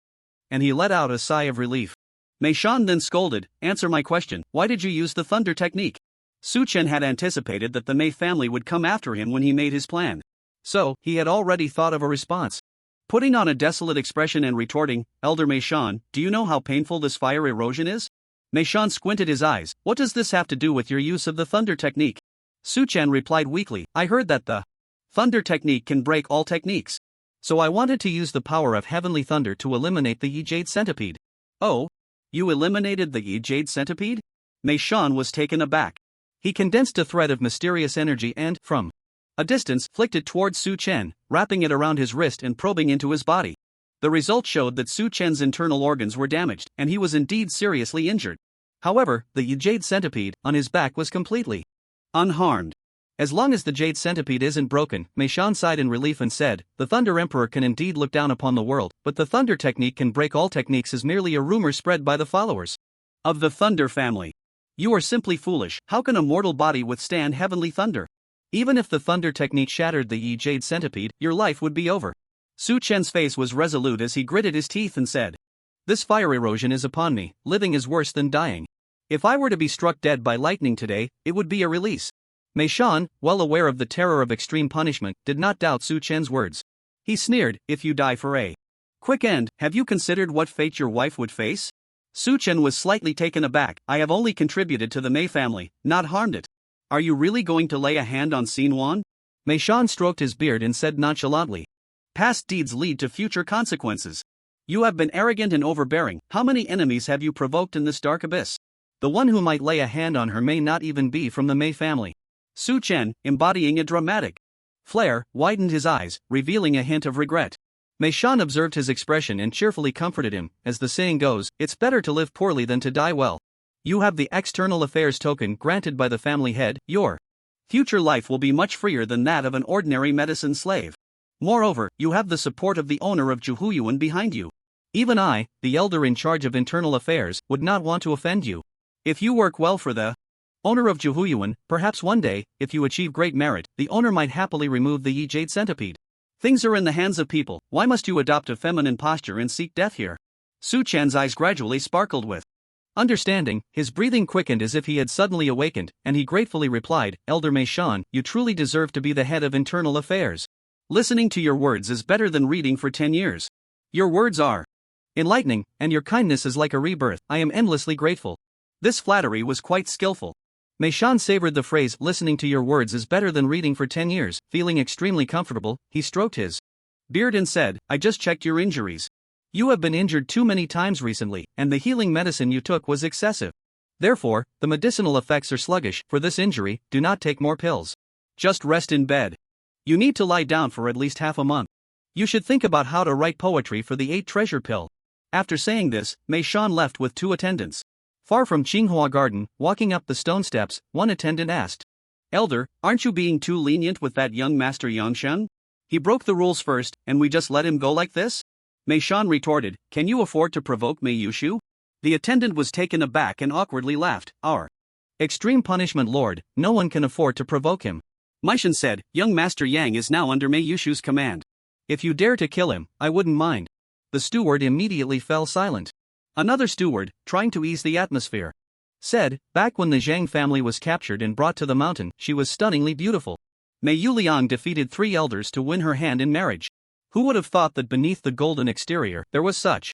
and he let out a sigh of relief. Mei Shan then scolded, "Answer my question, why did you use the thunder technique?" Su Chen had anticipated that the Mei family would come after him when he made his plan. So, he had already thought of a response. Putting on a desolate expression and retorting, "Elder Mei Shan, do you know how painful this fire erosion is?" Meishan squinted his eyes. What does this have to do with your use of the thunder technique? Suchan replied weakly, I heard that the thunder technique can break all techniques. So I wanted to use the power of heavenly thunder to eliminate the Yi-Jade centipede. Oh? You eliminated the Yi-Jade centipede? Meishan was taken aback. He condensed a thread of mysterious energy and, from a distance, flicked it towards Su Chen, wrapping it around his wrist and probing into his body. The result showed that Su Chen's internal organs were damaged, and he was indeed seriously injured. However, the Yi-Jade centipede on his back was completely unharmed. As long as the Jade centipede isn't broken, Meishan sighed in relief and said, the Thunder Emperor can indeed look down upon the world, but the thunder technique can break all techniques is merely a rumor spread by the followers of the Thunder family. You are simply foolish. How can a mortal body withstand heavenly thunder? Even if the thunder technique shattered the Yi-Jade centipede, your life would be over. Su Chen's face was resolute as he gritted his teeth and said, this fire erosion is upon me. Living is worse than dying. If I were to be struck dead by lightning today, it would be a release. Meishan, well aware of the terror of extreme punishment, did not doubt Su Chen's words. He sneered, if you die for a quick end, have you considered what fate your wife would face? Su Chen was slightly taken aback. I have only contributed to the Mei family, not harmed it. Are you really going to lay a hand on Yuan? Meishan stroked his beard and said nonchalantly, past deeds lead to future consequences. You have been arrogant and overbearing. How many enemies have you provoked in this dark abyss? The one who might lay a hand on her may not even be from the Mei family. Su Chen, embodying a dramatic flair, widened his eyes, revealing a hint of regret. Meishan observed his expression and cheerfully comforted him. As the saying goes, it's better to live poorly than to die well. You have the external affairs token granted by the family head. Your future life will be much freer than that of an ordinary medicine slave. Moreover, you have the support of the owner of Yuan behind you. Even I, the elder in charge of internal affairs, would not want to offend you. If you work well for the owner of Yuan, perhaps one day, if you achieve great merit, the owner might happily remove the Yi-Jade centipede. Things are in the hands of people. Why must you adopt a feminine posture and seek death here? Su Chen's eyes gradually sparkled with understanding. His breathing quickened as if he had suddenly awakened, and he gratefully replied, Elder Meishan, you truly deserve to be the head of internal affairs. Listening to your words is better than reading for 10 years. Your words are enlightening, and your kindness is like a rebirth. I am endlessly grateful. This flattery was quite skillful. Meishan savored the phrase, listening to your words is better than reading for 10 years. Feeling extremely comfortable, he stroked his beard and said, I just checked your injuries. You have been injured too many times recently, and the healing medicine you took was excessive. Therefore, the medicinal effects are sluggish. For this injury, do not take more pills. Just rest in bed. You need to lie down for at least half a month. You should think about how to write poetry for the 8 treasure pill. After saying this, Meishan left with 2 attendants. Far from Qinghua Garden, walking up the stone steps, one attendant asked, Elder, aren't you being too lenient with that young master Yangshan? He broke the rules first, and we just let him go like this? Meishan retorted, can you afford to provoke Mei Yushu? The attendant was taken aback and awkwardly laughed. Our extreme punishment lord, no one can afford to provoke him. Meishan said, young master Yang is now under Mei Yushu's command. If you dare to kill him, I wouldn't mind. The steward immediately fell silent. Another steward, trying to ease the atmosphere, said, back when the Zhang family was captured and brought to the mountain, she was stunningly beautiful. Mei Yuliang defeated 3 elders to win her hand in marriage. Who would have thought that beneath the golden exterior there was such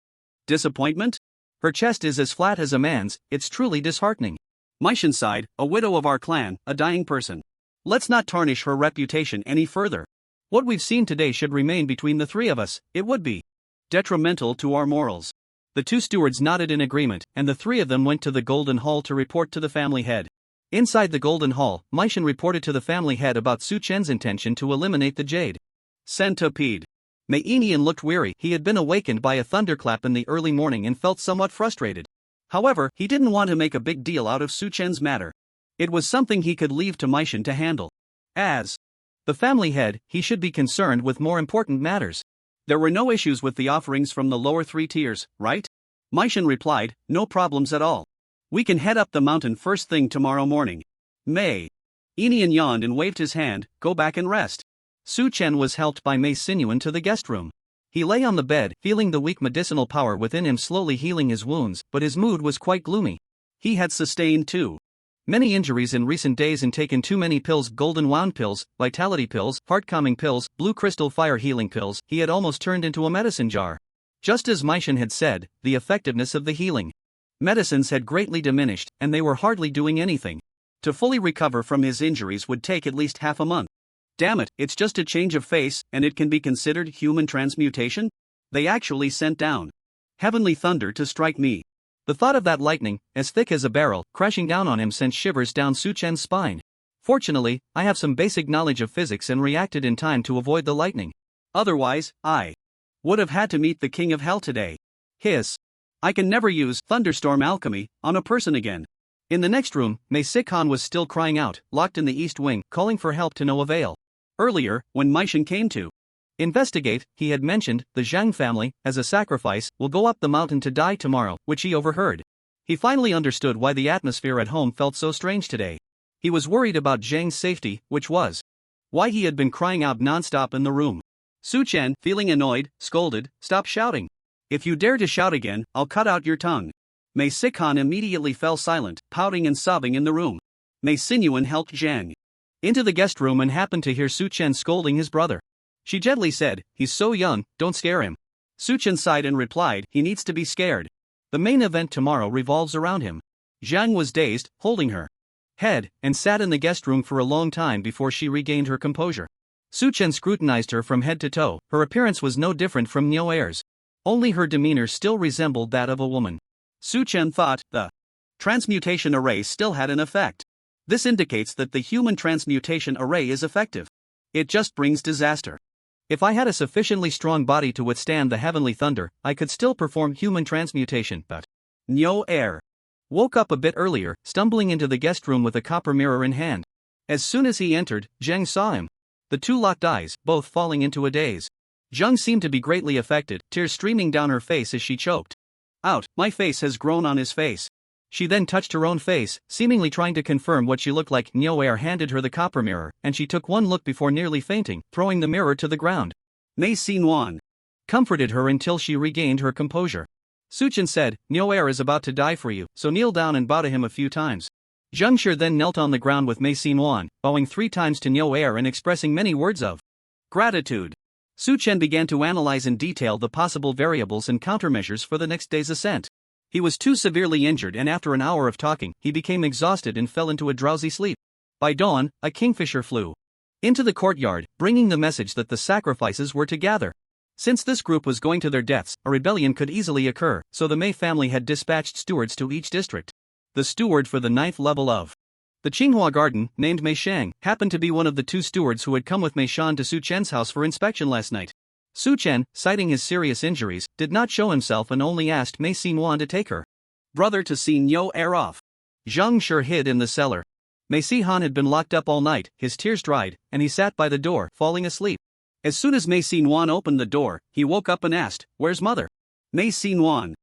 disappointment? Her chest is as flat as a man's. It's truly disheartening. Meishan sighed, a widow of our clan, a dying person. Let's not tarnish her reputation any further. What we've seen today should remain between the 3 of us. It would be detrimental to our morals. The 2 stewards nodded in agreement, and the 3 of them went to the Golden Hall to report to the family head. Inside the Golden Hall, Meishan reported to the family head about Su Chen's intention to eliminate the Jade centipede. Mei Enian looked weary. He had been awakened by a thunderclap in the early morning and felt somewhat frustrated. However, he didn't want to make a big deal out of Su Chen's matter. It was something he could leave to Meishan to handle. As the family head, he should be concerned with more important matters. There were no issues with the offerings from the lower 3 tiers, right? Meishan replied, no problems at all. We can head up the mountain first thing tomorrow morning. Mei Enian yawned and waved his hand, go back and rest. Su Chen was helped by Mei Sinuan to the guest room. He lay on the bed, feeling the weak medicinal power within him slowly healing his wounds, but his mood was quite gloomy. He had sustained too many injuries in recent days and taken too many pills, golden wound pills, vitality pills, heart calming pills, blue crystal fire healing pills. He had almost turned into a medicine jar. Just as Meishan had said, the effectiveness of the healing Medicines had greatly diminished, and they were hardly doing anything. To fully recover from his injuries would take at least half a month. Damn it, it's just a change of face, and it can be considered human transmutation? They actually sent down heavenly thunder to strike me. The thought of that lightning, as thick as a barrel, crashing down on him sent shivers down Suchen's spine. Fortunately, I have some basic knowledge of physics and reacted in time to avoid the lightning. Otherwise, I would have had to meet the king of hell today. Hiss. I can never use thunderstorm alchemy on a person again. In the next room, Mei Sikhan was still crying out, locked in the east wing, calling for help to no avail. Earlier, when Meishan came to investigate, he had mentioned the Zhang family, as a sacrifice, will go up the mountain to die tomorrow, which he overheard. He finally understood why the atmosphere at home felt so strange today. He was worried about Zhang's safety, which was why he had been crying out non-stop in the room. Suchen, feeling annoyed, scolded, "Stop shouting. If you dare to shout again, I'll cut out your tongue." Mei Sikhan immediately fell silent, pouting and sobbing in the room. Mei Sinyuan helped Zhang into the guest room and happened to hear Suchen scolding his brother. She gently said, "He's so young, don't scare him." Suchen sighed and replied, "He needs to be scared. The main event tomorrow revolves around him." Zhang was dazed, holding her head, and sat in the guest room for a long time before she regained her composure. Suchen scrutinized her from head to toe. Her appearance was no different from Nyo Air's. Only her demeanor still resembled that of a woman. Suchen thought the transmutation array still had an effect. This indicates that the human transmutation array is effective. It just brings disaster. If I had a sufficiently strong body to withstand the heavenly thunder, I could still perform human transmutation, but Nyo Air woke up a bit earlier, stumbling into the guest room with a copper mirror in hand. As soon as he entered, Zhang saw him. The two locked eyes, both falling into a daze. Zhang seemed to be greatly affected, tears streaming down her face as she choked out, "My face has grown on his face." She then touched her own face, seemingly trying to confirm what she looked like. Nyo Air handed her the copper mirror, and she took one look before nearly fainting, throwing the mirror to the ground. Mei Sinyuan comforted her until she regained her composure. Suchen said, "Nyo Air is about to die for you, so kneel down and bow to him a few times." Zhang Shi then knelt on the ground with Mei Sinyuan, bowing 3 times to Nyo Air and expressing many words of gratitude. Suchen began to analyze in detail the possible variables and countermeasures for the next day's ascent. He was too severely injured, and after an hour of talking, he became exhausted and fell into a drowsy sleep. By dawn, a kingfisher flew into the courtyard, bringing the message that the sacrifices were to gather. Since this group was going to their deaths, a rebellion could easily occur, so the Mei family had dispatched stewards to each district. The steward for the 9th level of the Tsinghua garden, named Mei Shang, happened to be one of the 2 stewards who had come with Mei Shan to Suchen's house for inspection last night. Suchen, citing his serious injuries, did not show himself and only asked Mei Sinyuan to take her brother to see Nyo Air off. Zhang Shi hid in the cellar. Mei Sihan had been locked up all night, his tears dried, and he sat by the door, falling asleep. As soon as Mei Sinyuan opened the door, he woke up and asked, "Where's mother?" Mei Sinyuan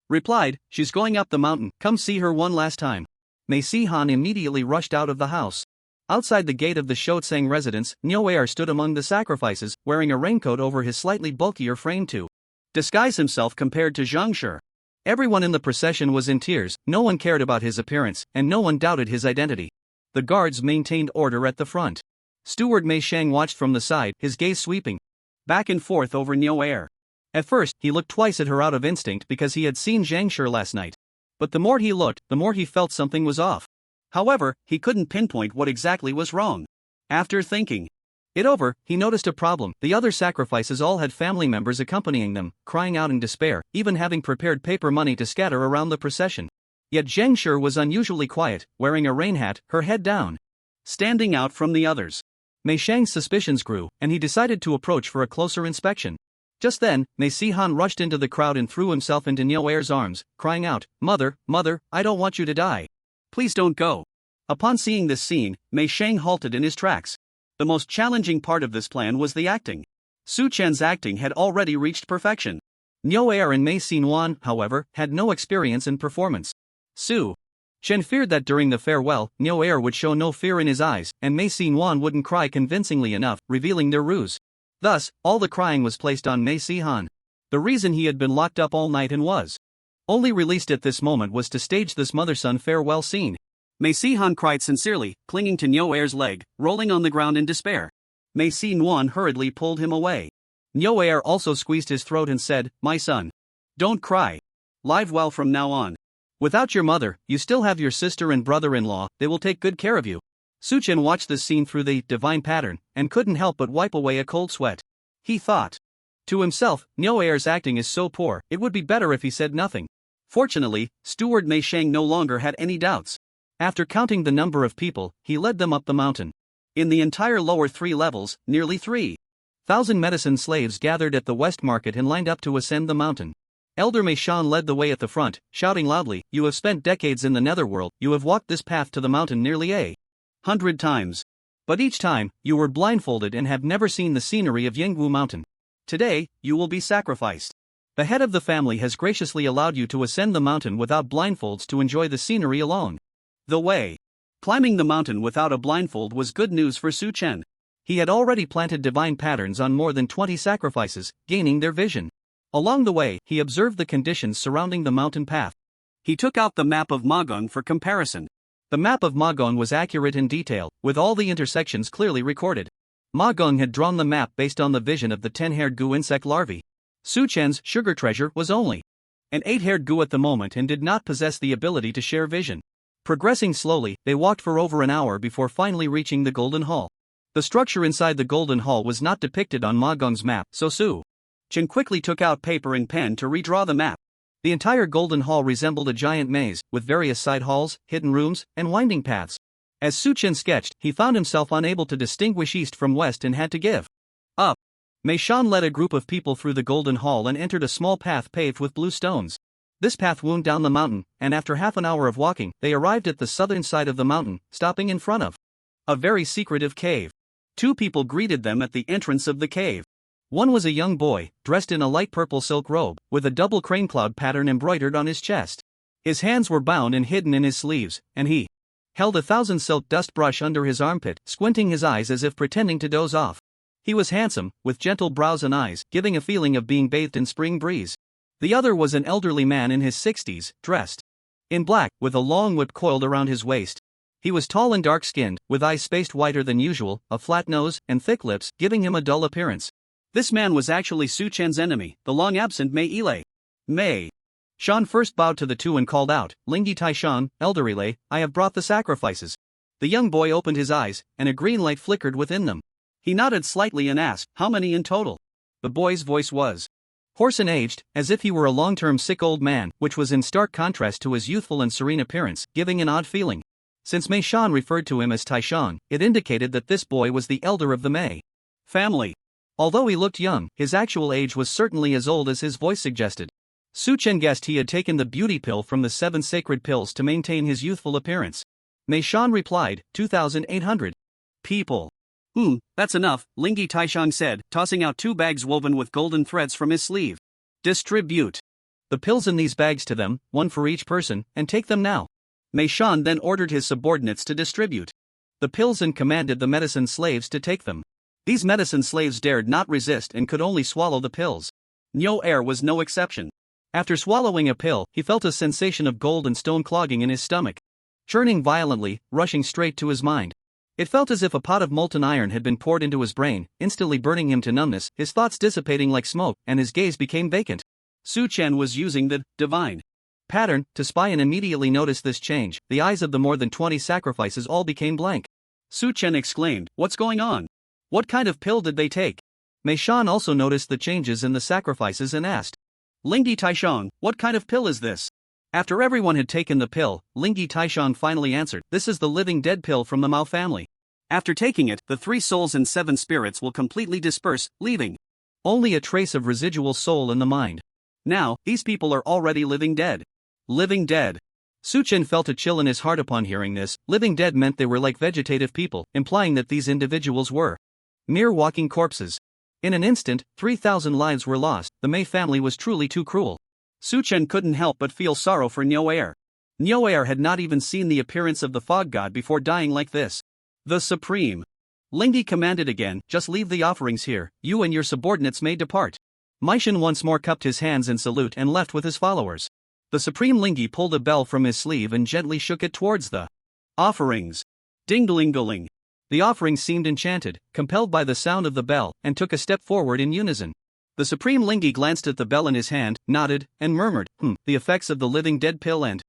replied, "She's going up the mountain, come see her one last time." Mei Sihan immediately rushed out of the house. Outside the gate of the Shotsang residence, Nyo Air stood among the sacrifices, wearing a raincoat over his slightly bulkier frame to disguise himself compared to Zhang Shi. Everyone in the procession was in tears, no one cared about his appearance, and no one doubted his identity. The guards maintained order at the front. Steward Mei Shang watched from the side, his gaze sweeping back and forth over Nyo Air. At first, he looked twice at her out of instinct because he had seen Zhang Shi last night. But the more he looked, the more he felt something was off. However, he couldn't pinpoint what exactly was wrong. After thinking it over, he noticed a problem. The other sacrifices all had family members accompanying them, crying out in despair, even having prepared paper money to scatter around the procession. Yet Zhang Shi was unusually quiet, wearing a rain hat, her head down, standing out from the others. Mei Shang's suspicions grew, and he decided to approach for a closer inspection. Just then, Mei Sihan rushed into the crowd and threw himself into Nyo Air's arms, crying out, "Mother, mother, I don't want you to die. Please don't go." Upon seeing this scene, Mei Shang halted in his tracks. The most challenging part of this plan was the acting. Suchen's acting had already reached perfection. Nyo Air and Mei Sinyuan, however, had no experience in performance. Su Chen feared that during the farewell, Nyo Air would show no fear in his eyes, and Mei Sinyuan wouldn't cry convincingly enough, revealing their ruse. Thus, all the crying was placed on Mei Sihan. The reason he had been locked up all night and was only released at this moment was to stage this mother-son farewell scene. Mei Sihan cried sincerely, clinging to Nyo Air's leg, rolling on the ground in despair. Mei Sinyuan hurriedly pulled him away. Nyo Air also squeezed his throat and said, "My son, don't cry. Live well from now on." Without your mother, you still have your sister and brother-in-law, they will take good care of you. Suchen watched this scene through the divine pattern, and couldn't help but wipe away a cold sweat. He thought to himself, Nyoair's acting is so poor, it would be better if he said nothing. Fortunately, Steward Mei Shang no longer had any doubts. After counting the number of people, he led them up the mountain. In the entire lower 3 levels, nearly 3,000 medicine slaves gathered at the West Market and lined up to ascend the mountain. Elder Mei Shan led the way at the front, shouting loudly, "You have spent decades in the netherworld, you have walked this path to the mountain nearly 100 times. But each time, you were blindfolded and have never seen the scenery of Yingwu Mountain. Today, you will be sacrificed. The head of the family has graciously allowed you to ascend the mountain without blindfolds to enjoy the scenery alone." The way. Climbing the mountain without a blindfold was good news for Su Chen. He had already planted divine patterns on more than 20 sacrifices, gaining their vision. Along the way, he observed the conditions surrounding the mountain path. He took out the map of Magong for comparison. The map of Magong was accurate in detail, with all the intersections clearly recorded. Magong had drawn the map based on the vision of the 10-haired gu insect larvae. Su Chen's sugar treasure was only an 8-haired gu at the moment and did not possess the ability to share vision. Progressing slowly, they walked for over an hour before finally reaching the Golden Hall. The structure inside the Golden Hall was not depicted on Magong's map, so Su Chen quickly took out paper and pen to redraw the map. The entire Golden Hall resembled a giant maze, with various side halls, hidden rooms, and winding paths. As Su Chen sketched, he found himself unable to distinguish east from west and had to give up. Mei Shan led a group of people through the Golden Hall and entered a small path paved with blue stones. This path wound down the mountain, and after half an hour of walking, they arrived at the southern side of the mountain, stopping in front of a very secretive cave. 2 people greeted them at the entrance of the cave. One was a young boy, dressed in a light purple silk robe, with a double crane cloud pattern embroidered on his chest. His hands were bound and hidden in his sleeves, and he held a 1,000 silk dust brush under his armpit, squinting his eyes as if pretending to doze off. He was handsome, with gentle brows and eyes, giving a feeling of being bathed in spring breeze. The other was an elderly man in his 60s, dressed in black, with a long whip coiled around his waist. He was tall and dark-skinned, with eyes spaced wider than usual, a flat nose, and thick lips, giving him a dull appearance. This man was actually Su Chen's enemy, the long-absent Mei Ile. Mei Shan first bowed to the 2 and called out, "Lingyi Taishan, Elder Ile, I have brought the sacrifices." The young boy opened his eyes, and a green light flickered within them. He nodded slightly and asked, "How many in total?" The boy's voice was hoarse and aged, as if he were a long-term sick old man, which was in stark contrast to his youthful and serene appearance, giving an odd feeling. Since Mei Shan referred to him as Taishan, it indicated that this boy was the elder of the Mei family. Although he looked young, his actual age was certainly as old as his voice suggested. Su Chen guessed he had taken the beauty pill from the 7 sacred pills to maintain his youthful appearance. Mei Shan replied, 2,800 people. That's enough, Lingyi Taishan said, tossing out 2 bags woven with golden threads from his sleeve. Distribute the pills in these bags to them, 1 for each person, and take them now. Mei Shan then ordered his subordinates to distribute the pills and commanded the medicine slaves to take them. These medicine slaves dared not resist and could only swallow the pills. Nyoair was no exception. After swallowing a pill, he felt a sensation of gold and stone clogging in his stomach, churning violently, rushing straight to his mind. It felt as if a pot of molten iron had been poured into his brain, instantly burning him to numbness, his thoughts dissipating like smoke, and his gaze became vacant. Su Chen was using the divine pattern to spy and immediately noticed this change. The eyes of the more than 20 sacrifices all became blank. Su Chen exclaimed, "What's going on? What kind of pill did they take?" Mei Shan also noticed the changes in the sacrifices and asked, "Lingyi Taishan, what kind of pill is this?" After everyone had taken the pill, Lingyi Taishan finally answered, "This is the living dead pill from the Mao family. After taking it, the 3 souls and 7 spirits will completely disperse, leaving only a trace of residual soul in the mind. Now, these people are already living dead." Living dead. Su Chen felt a chill in his heart upon hearing this. Living dead meant they were like vegetative people, implying that these individuals were mere walking corpses. In an instant, 3,000 lives were lost. The Mei family was truly too cruel. Su Chen couldn't help but feel sorrow for Nyoair. Nyoair had not even seen the appearance of the fog god before dying like this. The Supreme Lingyi commanded again, "Just leave the offerings here, you and your subordinates may depart." Meishan once more cupped his hands in salute and left with his followers. The Supreme Lingyi pulled a bell from his sleeve and gently shook it towards the offerings. Ding-a-ling-a-ling. The offerings seemed enchanted, compelled by the sound of the bell, and took a step forward in unison. The Supreme Lingyi glanced at the bell in his hand, nodded, and murmured, The effects of the living dead pill and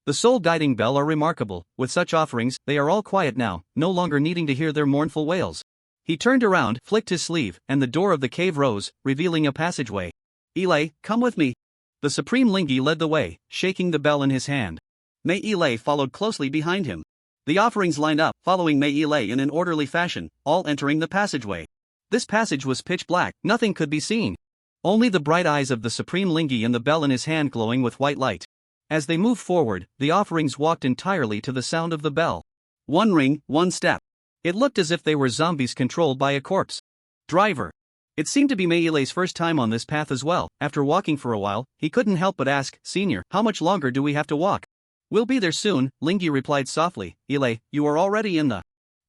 The soul-guiding bell are remarkable. With such offerings, they are all quiet now, no longer needing to hear their mournful wails. He turned around, flicked his sleeve, and the door of the cave rose, revealing a passageway. Ilay, come with me. The Supreme Lingi led the way, shaking the bell in his hand. Mei Ilay followed closely behind him. The offerings lined up, following Mei Ilay in an orderly fashion, all entering the passageway. This passage was pitch black, nothing could be seen. Only the bright eyes of the Supreme Lingi and the bell in his hand glowing with white light. As they moved forward, the offerings walked entirely to the sound of the bell. One ring, one step. It looked as if they were zombies controlled by a corpse. Driver. It seemed to be Mei Ilay's first time on this path as well. After walking for a while, he couldn't help but ask, Senior, how much longer do we have to walk? We'll be there soon, Lingi replied softly. Ilay, you are already in the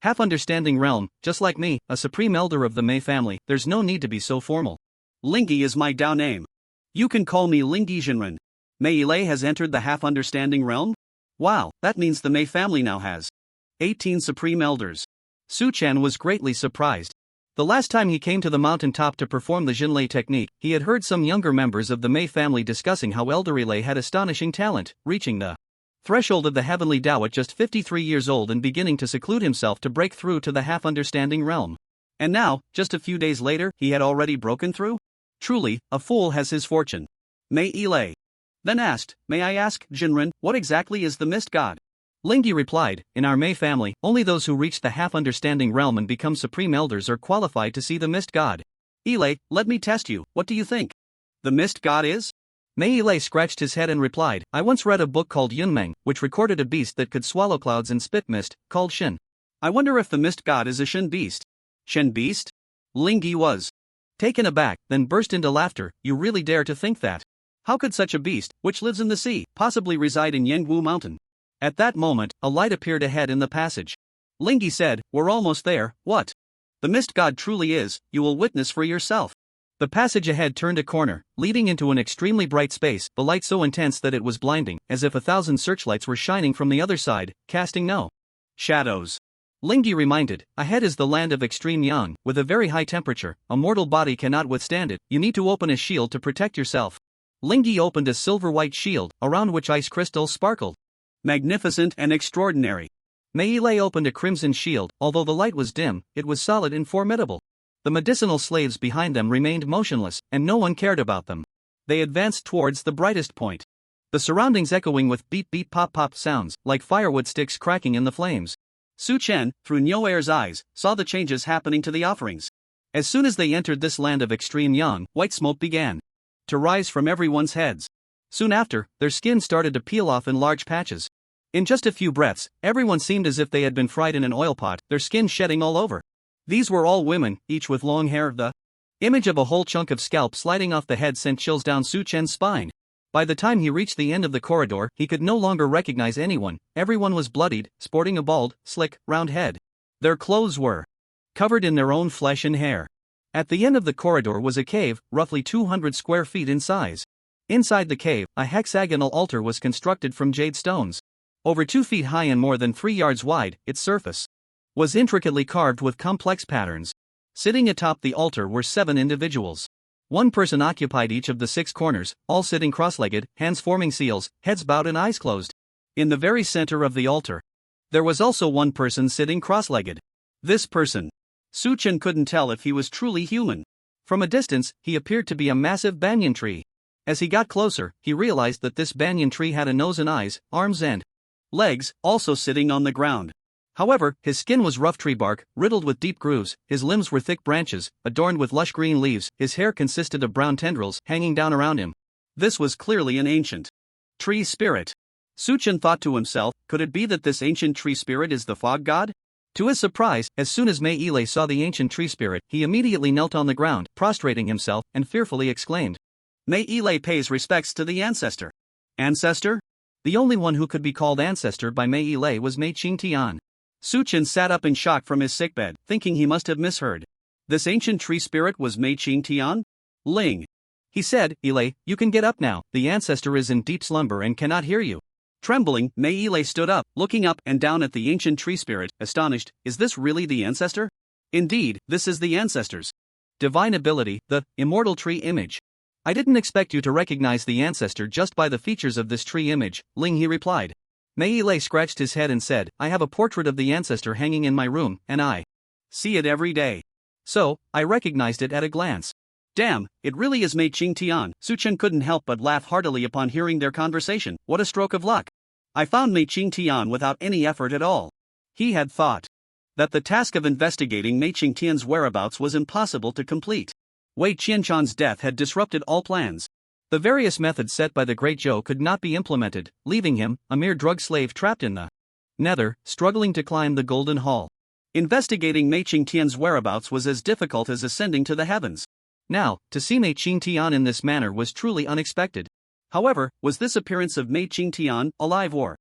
half-understanding realm, just like me, a supreme elder of the Mei family. There's no need to be so formal. Lingi is my Dao name. You can call me Lingi Jinren. Mei Ilay has entered the half-understanding realm? Wow, that means the Mei family now has 18 supreme elders. Su Chen was greatly surprised. The last time he came to the mountaintop to perform the Jinlei technique, he had heard some younger members of the Mei family discussing how Elder Ilay had astonishing talent, reaching the threshold of the heavenly Tao at just 53 years old and beginning to seclude himself to break through to the half-understanding realm. And now, just a few days later, he had already broken through? Truly, a fool has his fortune. Mei Ilay then asked, May I ask, Jinren, what exactly is the Mist God? Lingi replied, in our Mei family, only those who reach the half-understanding realm and become supreme elders are qualified to see the Mist God. Ilay, let me test you, what do you think? The Mist God is? Mei Ilay scratched his head and replied, I once read a book called Yunmeng, which recorded a beast that could swallow clouds and spit mist, called Shin. I wonder if the Mist God is a Shin beast. Shin beast? Lingi was taken aback, then burst into laughter. You really dare to think that? How could such a beast, which lives in the sea, possibly reside in Yangwu Mountain? At that moment, a light appeared ahead in the passage. Lingi said, we're almost there. What? The Mist God truly is, you will witness for yourself. The passage ahead turned a corner, leading into an extremely bright space, the light so intense that it was blinding, as if 1,000 searchlights were shining from the other side, casting no shadows. Lingi reminded, ahead is the land of extreme yang, with a very high temperature, a mortal body cannot withstand it, you need to open a shield to protect yourself. Lingi opened a silver-white shield, around which ice crystals sparkled. Magnificent and extraordinary. Mei Ilay opened a crimson shield, although the light was dim, it was solid and formidable. The medicinal slaves behind them remained motionless, and no one cared about them. They advanced towards the brightest point. The surroundings echoing with beep-beep pop-pop sounds, like firewood sticks cracking in the flames. Su Chen, through Nyoer's eyes, saw the changes happening to the offerings. As soon as they entered this land of extreme yang, white smoke began to rise from everyone's heads. Soon after, their skin started to peel off in large patches. In just a few breaths, everyone seemed as if they had been fried in an oil pot, their skin shedding all over. These were all women, each with long hair. The image of a whole chunk of scalp sliding off the head sent chills down Su Chen's spine. By the time he reached the end of the corridor, he could no longer recognize anyone. Everyone was bloodied, sporting a bald, slick, round head. Their clothes were covered in their own flesh and hair. At the end of the corridor was a cave, roughly 200 square feet in size. Inside the cave, a hexagonal altar was constructed from jade stones. Over 2 feet high and more than 3 yards wide, its surface was intricately carved with complex patterns. Sitting atop the altar were 7 individuals. One person occupied each of the 6 corners, all sitting cross-legged, hands forming seals, heads bowed and eyes closed. In the very center of the altar, there was also one person sitting cross-legged. This person, Su Chen couldn't tell if he was truly human. From a distance, he appeared to be a massive banyan tree. As he got closer, he realized that this banyan tree had a nose and eyes, arms and legs, also sitting on the ground. However, his skin was rough tree bark, riddled with deep grooves, his limbs were thick branches, adorned with lush green leaves, his hair consisted of brown tendrils hanging down around him. This was clearly an ancient tree spirit. Su Chen thought to himself, could it be that this ancient tree spirit is the fog god? To his surprise, as soon as Mei Ilay saw the ancient tree spirit, he immediately knelt on the ground, prostrating himself, and fearfully exclaimed. Mei Ilay pays respects to the ancestor. Ancestor? The only one who could be called ancestor by Mei Ilay was Mei Qingtian. Su Chen sat up in shock from his sickbed, thinking he must have misheard. This ancient tree spirit was Mei Qingtian? Ling. He said, Ilay, you can get up now, the ancestor is in deep slumber and cannot hear you. Trembling, Mei Ilay stood up, looking up and down at the ancient tree spirit, astonished, is this really the ancestor? Indeed, this is the ancestor's divine ability, the immortal tree image. I didn't expect you to recognize the ancestor just by the features of this tree image, Ling he replied. Meile scratched his head and said, I have a portrait of the ancestor hanging in my room, and I see it every day. So, I recognized it at a glance. Damn, it really is Mei Qingtian. Suchen couldn't help but laugh heartily upon hearing their conversation. What a stroke of luck. I found Mei Qingtian without any effort at all. He had thought that the task of investigating Mei Qingtian's whereabouts was impossible to complete. Wei Qianchan's death had disrupted all plans. The various methods set by the Great Zhou could not be implemented, leaving him, a mere drug slave trapped in the nether, struggling to climb the Golden Hall. Investigating Mei Qingtian's whereabouts was as difficult as ascending to the heavens. Now, to see Mei Qingtian in this manner was truly unexpected. However, was this appearance of Mei Qingtian alive or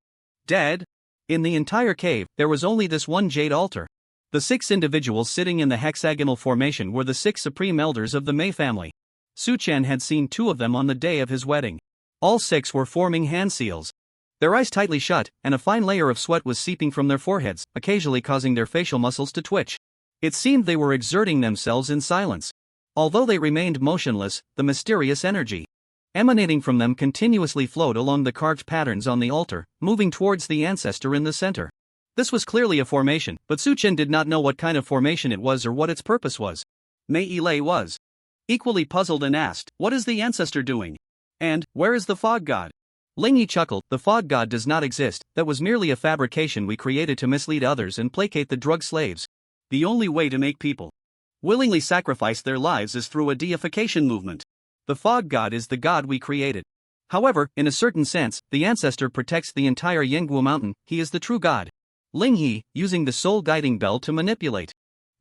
dead? In the entire cave, there was only this one jade altar. The 6 individuals sitting in the hexagonal formation were the 6 supreme elders of the Mei family. Su Chen had seen 2 of them on the day of his wedding. All 6 were forming hand seals. Their eyes tightly shut, and a fine layer of sweat was seeping from their foreheads, occasionally causing their facial muscles to twitch. It seemed they were exerting themselves in silence. Although they remained motionless, the mysterious energy emanating from them continuously flowed along the carved patterns on the altar, moving towards the ancestor in the center. This was clearly a formation, but Su Chen did not know what kind of formation it was or what its purpose was. Mei Ile was equally puzzled and asked, what is the ancestor doing? And, where is the fog god? Ling Yi chuckled, the fog god does not exist, that was merely a fabrication we created to mislead others and placate the drug slaves. The only way to make people willingly sacrifice their lives is through a deification movement. The fog god is the god we created. However, in a certain sense, the ancestor protects the entire Yingguo mountain, he is the true god. Ling He, using the soul guiding bell to manipulate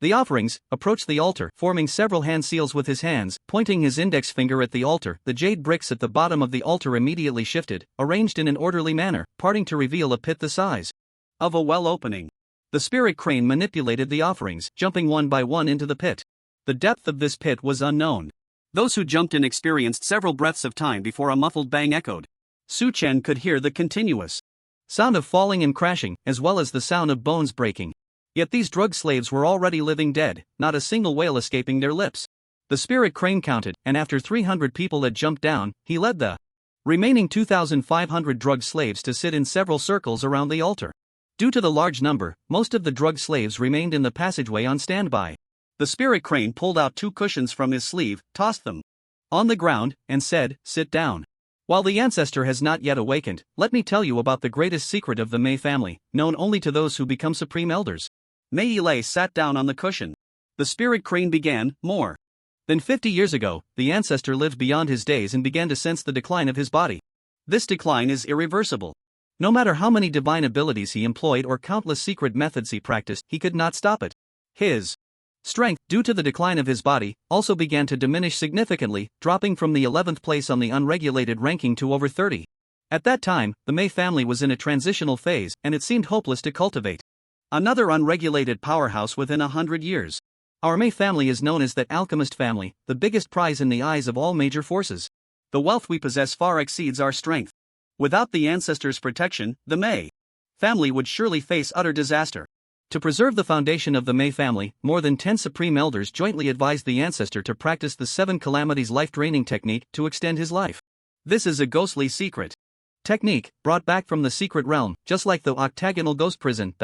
the offerings, approached the altar, forming several hand seals with his hands, pointing his index finger at the altar. The jade bricks at the bottom of the altar immediately shifted, arranged in an orderly manner, parting to reveal a pit the size of a well opening. The spirit crane manipulated the offerings, jumping one by one into the pit. The depth of this pit was unknown. Those who jumped in experienced several breaths of time before a muffled bang echoed. Su Chen could hear the continuous sound of falling and crashing, as well as the sound of bones breaking. Yet these drug slaves were already living dead, not a single wail escaping their lips. The spirit crane counted, and after 300 people had jumped down, he led the remaining 2,500 drug slaves to sit in several circles around the altar. Due to the large number, most of the drug slaves remained in the passageway on standby. The spirit crane pulled out 2 cushions from his sleeve, tossed them on the ground, and said, sit down. While the ancestor has not yet awakened, let me tell you about the greatest secret of the Mei family, known only to those who become supreme elders. Mei Ile sat down on the cushion. The spirit crane began, more than 50 years ago, the ancestor lived beyond his days and began to sense the decline of his body. This decline is irreversible. No matter how many divine abilities he employed or countless secret methods he practiced, he could not stop it. His strength, due to the decline of his body, also began to diminish significantly, dropping from the 11th place on the unregulated ranking to over 30. At that time, the Mei family was in a transitional phase, and it seemed hopeless to cultivate another unregulated powerhouse within 100 years. Our Mei family is known as the alchemist family, the biggest prize in the eyes of all major forces. The wealth we possess far exceeds our strength. Without the ancestors' protection, the Mei family would surely face utter disaster. To preserve the foundation of the Mei family, more than 10 supreme elders jointly advised the ancestor to practice the 7 calamities life-draining technique to extend his life. This is a ghostly secret technique, brought back from the secret realm, just like the octagonal ghost prison.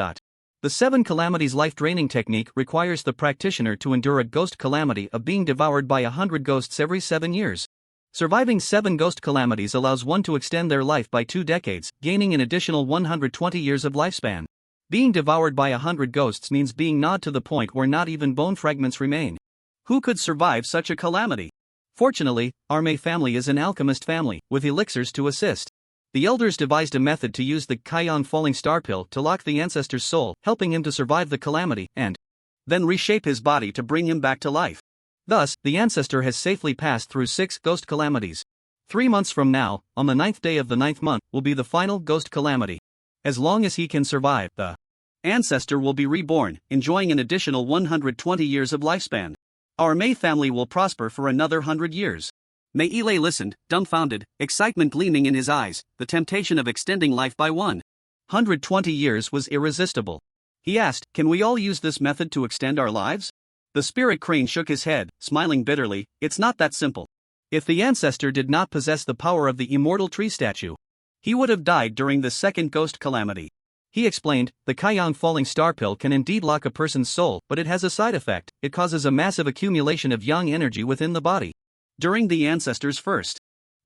The 7 calamities life-draining technique requires the practitioner to endure a ghost calamity of being devoured by 100 ghosts every 7 years. Surviving 7 ghost calamities allows one to extend their life by 2 decades, gaining an additional 120 years of lifespan. Being devoured by 100 ghosts means being gnawed to the point where not even bone fragments remain. Who could survive such a calamity? Fortunately, our Mei family is an alchemist family, with elixirs to assist. The elders devised a method to use the Kaiyan falling star pill to lock the ancestor's soul, helping him to survive the calamity, and then reshape his body to bring him back to life. Thus, the ancestor has safely passed through 6 ghost calamities. 3 months from now, on the 9th day of the 9th month, will be the final ghost calamity. As long as he can survive, the ancestor will be reborn, enjoying an additional 120 years of lifespan. Our Mei family will prosper for another 100 years. Mei Ile listened, dumbfounded, excitement gleaming in his eyes. The temptation of extending life by 120 years was irresistible. He asked, can we all use this method to extend our lives? The spirit crane shook his head, smiling bitterly. It's not that simple. If the ancestor did not possess the power of the immortal tree statue, He would have died during the second ghost calamity. He explained, the Kaiyang falling star pill can indeed lock a person's soul, but it has a side effect. It causes a massive accumulation of yang energy within the body. During the ancestor's first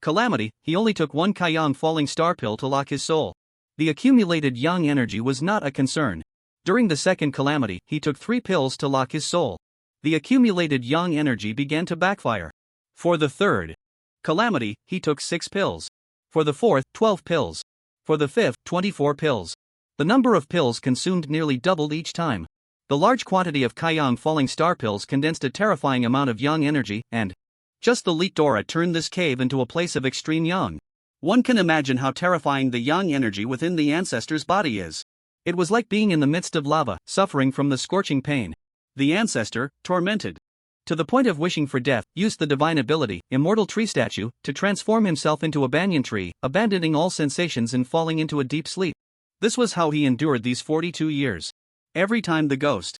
calamity, he only took one Kaiyang falling star pill to lock his soul. The accumulated yang energy was not a concern. During the second calamity, he took 3 pills to lock his soul. The accumulated yang energy began to backfire. For the third calamity, he took 6 pills. For the fourth, 12 pills. For the fifth, 24 pills. The number of pills consumed nearly doubled each time. The large quantity of Kaiyang falling star pills condensed a terrifying amount of yang energy, and just the leaked aura turned this cave into a place of extreme yang. One can imagine how terrifying the yang energy within the ancestor's body is. It was like being in the midst of lava, suffering from the scorching pain. The ancestor, tormented to the point of wishing for death, used the divine ability, immortal tree statue, to transform himself into a banyan tree, abandoning all sensations and falling into a deep sleep. This was how he endured these 42 years. Every time the ghost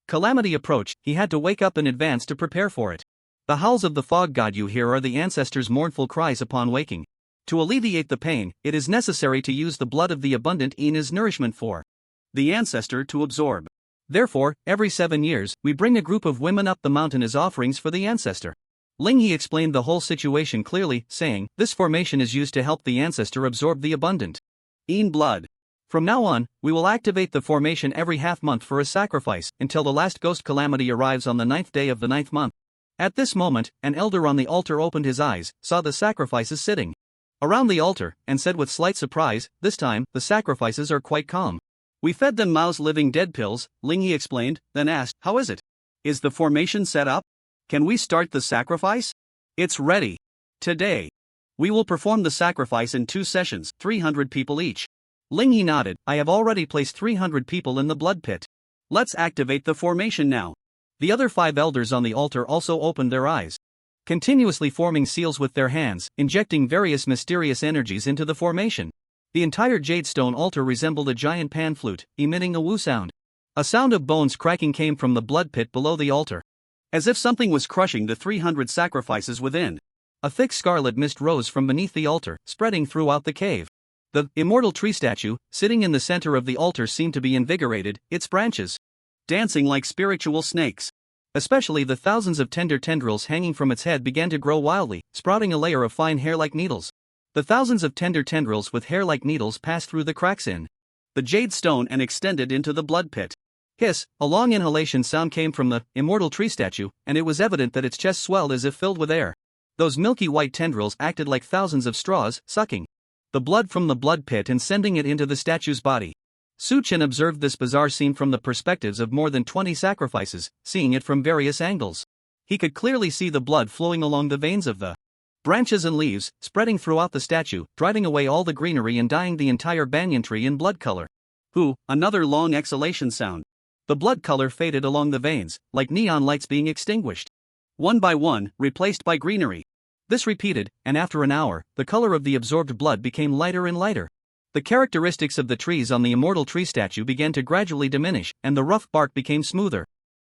calamity approached, he had to wake up in advance to prepare for it. The howls of the fog god you hear are the ancestor's mournful cries upon waking. To alleviate the pain, it is necessary to use the blood of the abundant Yin as nourishment for the ancestor to absorb. Therefore, every 7 years, we bring a group of women up the mountain as offerings for the ancestor. Ling He explained the whole situation clearly, saying, this formation is used to help the ancestor absorb the abundant Yin blood. From now on, we will activate the formation every half-month for a sacrifice, until the last ghost calamity arrives on the 9th day of the 9th month. At this moment, an elder on the altar opened his eyes, saw the sacrifices sitting around the altar, and said with slight surprise, this time, the sacrifices are quite calm. We fed them Mao's living dead pills, Ling He explained, then asked, how is it? Is the formation set up? Can we start the sacrifice? It's ready. Today. We will perform the sacrifice in 2 sessions, 300 people each. Ling He nodded, I have already placed 300 people in the blood pit. Let's activate the formation now. The other 5 elders on the altar also opened their eyes, continuously forming seals with their hands, injecting various mysterious energies into the formation. The entire jadestone altar resembled a giant pan flute, emitting a woo sound. A sound of bones cracking came from the blood pit below the altar, as if something was crushing the 300 sacrifices within. A thick scarlet mist rose from beneath the altar, spreading throughout the cave. The immortal tree statue, sitting in the center of the altar, seemed to be invigorated, its branches dancing like spiritual snakes. Especially the thousands of tender tendrils hanging from its head began to grow wildly, sprouting a layer of fine hair like needles. The thousands of tender tendrils with hair like needles passed through the cracks in the jade stone and extended into the blood pit. Hiss, a long inhalation sound came from the immortal tree statue, and it was evident that its chest swelled as if filled with air. Those milky white tendrils acted like thousands of straws, sucking the blood from the blood pit and sending it into the statue's body. Su Chen observed this bizarre scene from the perspectives of more than 20 sacrifices, seeing it from various angles. He could clearly see the blood flowing along the veins of the branches and leaves, spreading throughout the statue, driving away all the greenery and dyeing the entire banyan tree in blood color. Another long exhalation sound. The blood color faded along the veins, like neon lights being extinguished, one by one, replaced by greenery. This repeated, and after an hour, the color of the absorbed blood became lighter and lighter. The characteristics of the trees on the immortal tree statue began to gradually diminish, and the rough bark became smoother.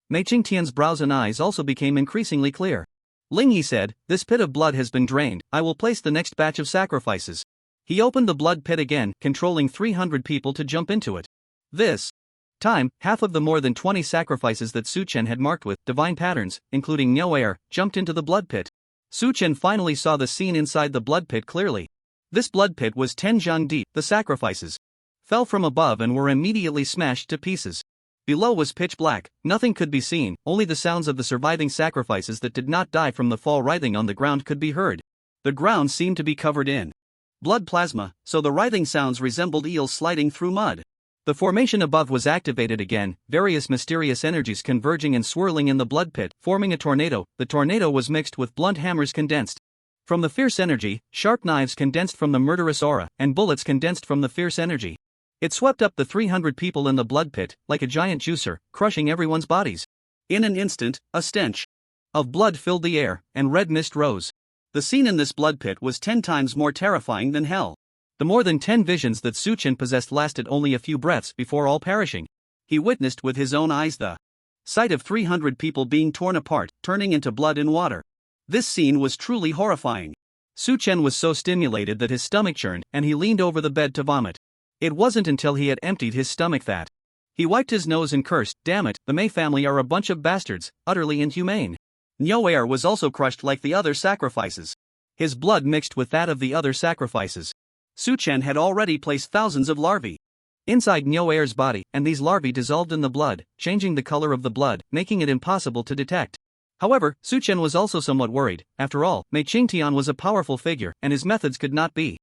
Mei Qingtian's brows and eyes also became increasingly clear. Ling He said, this pit of blood has been drained, I will place the next batch of sacrifices. He opened the blood pit again, controlling 300 people to jump into it. This time, half of the more than 20 sacrifices that Su Chen had marked with divine patterns, including Nyoair, jumped into the blood pit. Su Chen finally saw the scene inside the blood pit clearly. This blood pit was 10 zhang deep. The sacrifices fell from above and were immediately smashed to pieces. Below was pitch black, nothing could be seen, only the sounds of the surviving sacrifices that did not die from the fall writhing on the ground could be heard. The ground seemed to be covered in blood plasma, so the writhing sounds resembled eels sliding through mud. The formation above was activated again, various mysterious energies converging and swirling in the blood pit, forming a tornado. The tornado was mixed with blunt hammers condensed from the fierce energy, sharp knives condensed from the murderous aura, and bullets condensed from the fierce energy. It swept up the 300 people in the blood pit, like a giant juicer, crushing everyone's bodies. In an instant, a stench of blood filled the air, and red mist rose. The scene in this blood pit was 10 times more terrifying than hell. The more than 10 visions that Su Chen possessed lasted only a few breaths before all perishing. He witnessed with his own eyes the sight of 300 people being torn apart, turning into blood and water. This scene was truly horrifying. Su-chen was so stimulated that his stomach churned and he leaned over the bed to vomit. It wasn't until he had emptied his stomach that he wiped his nose and cursed, "Damn it, the Mei family are a bunch of bastards, utterly inhumane." Nyoair was also crushed like the other sacrifices. His blood mixed with that of the other sacrifices. Su-chen had already placed thousands of larvae inside Nyoair's body, and these larvae dissolved in the blood, changing the color of the blood, making it impossible to detect. However, Su-chen was also somewhat worried. After all, Mei Qingtian was a powerful figure, and his methods could not be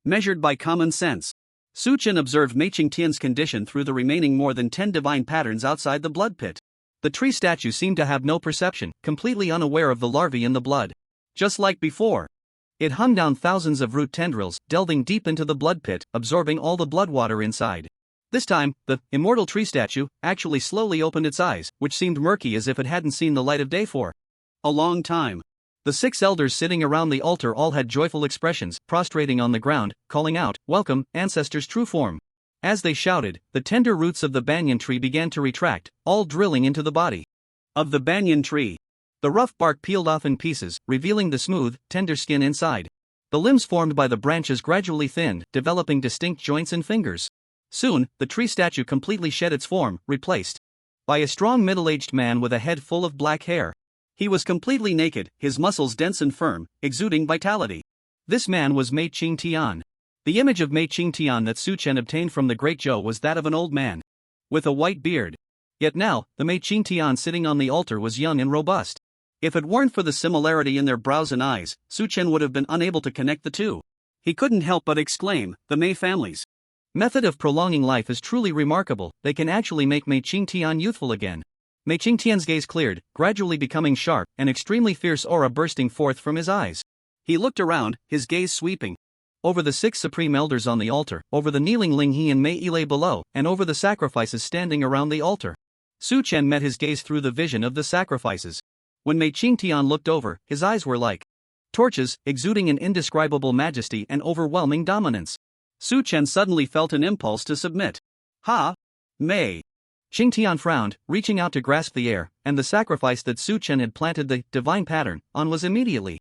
measured by common sense. Su-chen observed Mei Qingtian's condition through the remaining more than 10 divine patterns outside the blood pit. The tree statue seemed to have no perception, completely unaware of the larvae in the blood. Just like before, it hung down thousands of root tendrils, delving deep into the blood pit, absorbing all the blood water inside. This time, the immortal tree statue actually slowly opened its eyes, which seemed murky as if it hadn't seen the light of day for a long time. The 6 elders sitting around the altar all had joyful expressions, prostrating on the ground, calling out, "Welcome, ancestors' true form." As they shouted, the tender roots of the banyan tree began to retract, all drilling into the body of the banyan tree. The rough bark peeled off in pieces, revealing the smooth, tender skin inside. The limbs formed by the branches gradually thinned, developing distinct joints and fingers. Soon, the tree statue completely shed its form, replaced by a strong middle-aged man with a head full of black hair. He was completely naked, his muscles dense and firm, exuding vitality. This man was Mei Qingtian. The image of Mei Qingtian that Su-chen obtained from the Great Zhou was that of an old man with a white beard. Yet now, the Mei Qingtian sitting on the altar was young and robust. If it weren't for the similarity in their brows and eyes, Su-chen would have been unable to connect the two. He couldn't help but exclaim, "The Mei family's method of prolonging life is truly remarkable. They can actually make Mei Qingtian youthful again." Mei Qingtian's gaze cleared, gradually becoming sharp, an extremely fierce aura bursting forth from his eyes. He looked around, his gaze sweeping over the 6 supreme elders on the altar, over the kneeling Linghe and Mei Ile below, and over the sacrifices standing around the altar. Su-chen met his gaze through the vision of the sacrifices. When Mei Qingtian looked over, his eyes were like torches, exuding an indescribable majesty and overwhelming dominance. Su-chen suddenly felt an impulse to submit. "Ha! Mei." Qingtian frowned, reaching out to grasp the air, and the sacrifice that Su-chen had planted the divine pattern on was immediately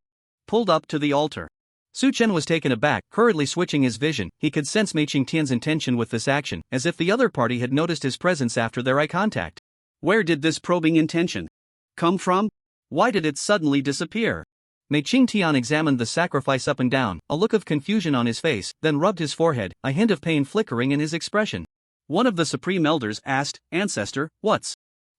pulled up to the altar. Su-chen was taken aback, hurriedly switching his vision. He could sense Mei Qingtian's intention with this action, as if the other party had noticed his presence after their eye contact. Where did this probing intention come from? Why did it suddenly disappear? Mei Qingtian examined the sacrifice up and down, a look of confusion on his face, then rubbed his forehead, a hint of pain flickering in his expression. One of the supreme elders asked, "Ancestor, what's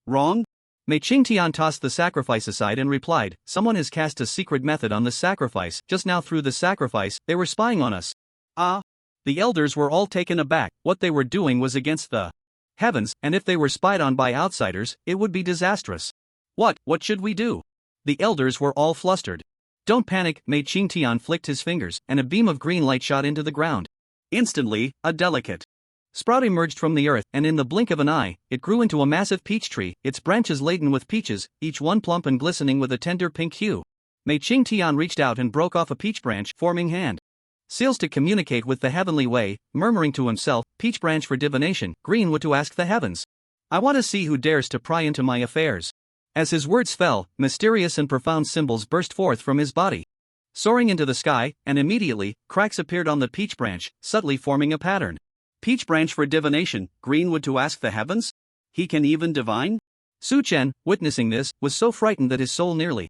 wrong?" Mei Qingtian tossed the sacrifice aside and replied, "Someone has cast a secret method on the sacrifice. Just now through the sacrifice, they were spying on us." Ah! The elders were all taken aback. What they were doing was against the heavens, and if they were spied on by outsiders, it would be disastrous. What should we do? The elders were all flustered. "Don't panic," Mei Qingtian flicked his fingers, and a beam of green light shot into the ground. Instantly, a delicate sprout emerged from the earth, and in the blink of an eye, it grew into a massive peach tree, its branches laden with peaches, each one plump and glistening with a tender pink hue. Mei Qingtian reached out and broke off a peach branch, forming hand seals to communicate with the heavenly way, murmuring to himself, "Peach branch for divination, green wood to ask the heavens. I want to see who dares to pry into my affairs." As his words fell, mysterious and profound symbols burst forth from his body, soaring into the sky, and immediately, cracks appeared on the peach branch, subtly forming a pattern. Peach branch for divination, green wood to ask the heavens? He can even divine? Su-chen, witnessing this, was so frightened that his soul nearly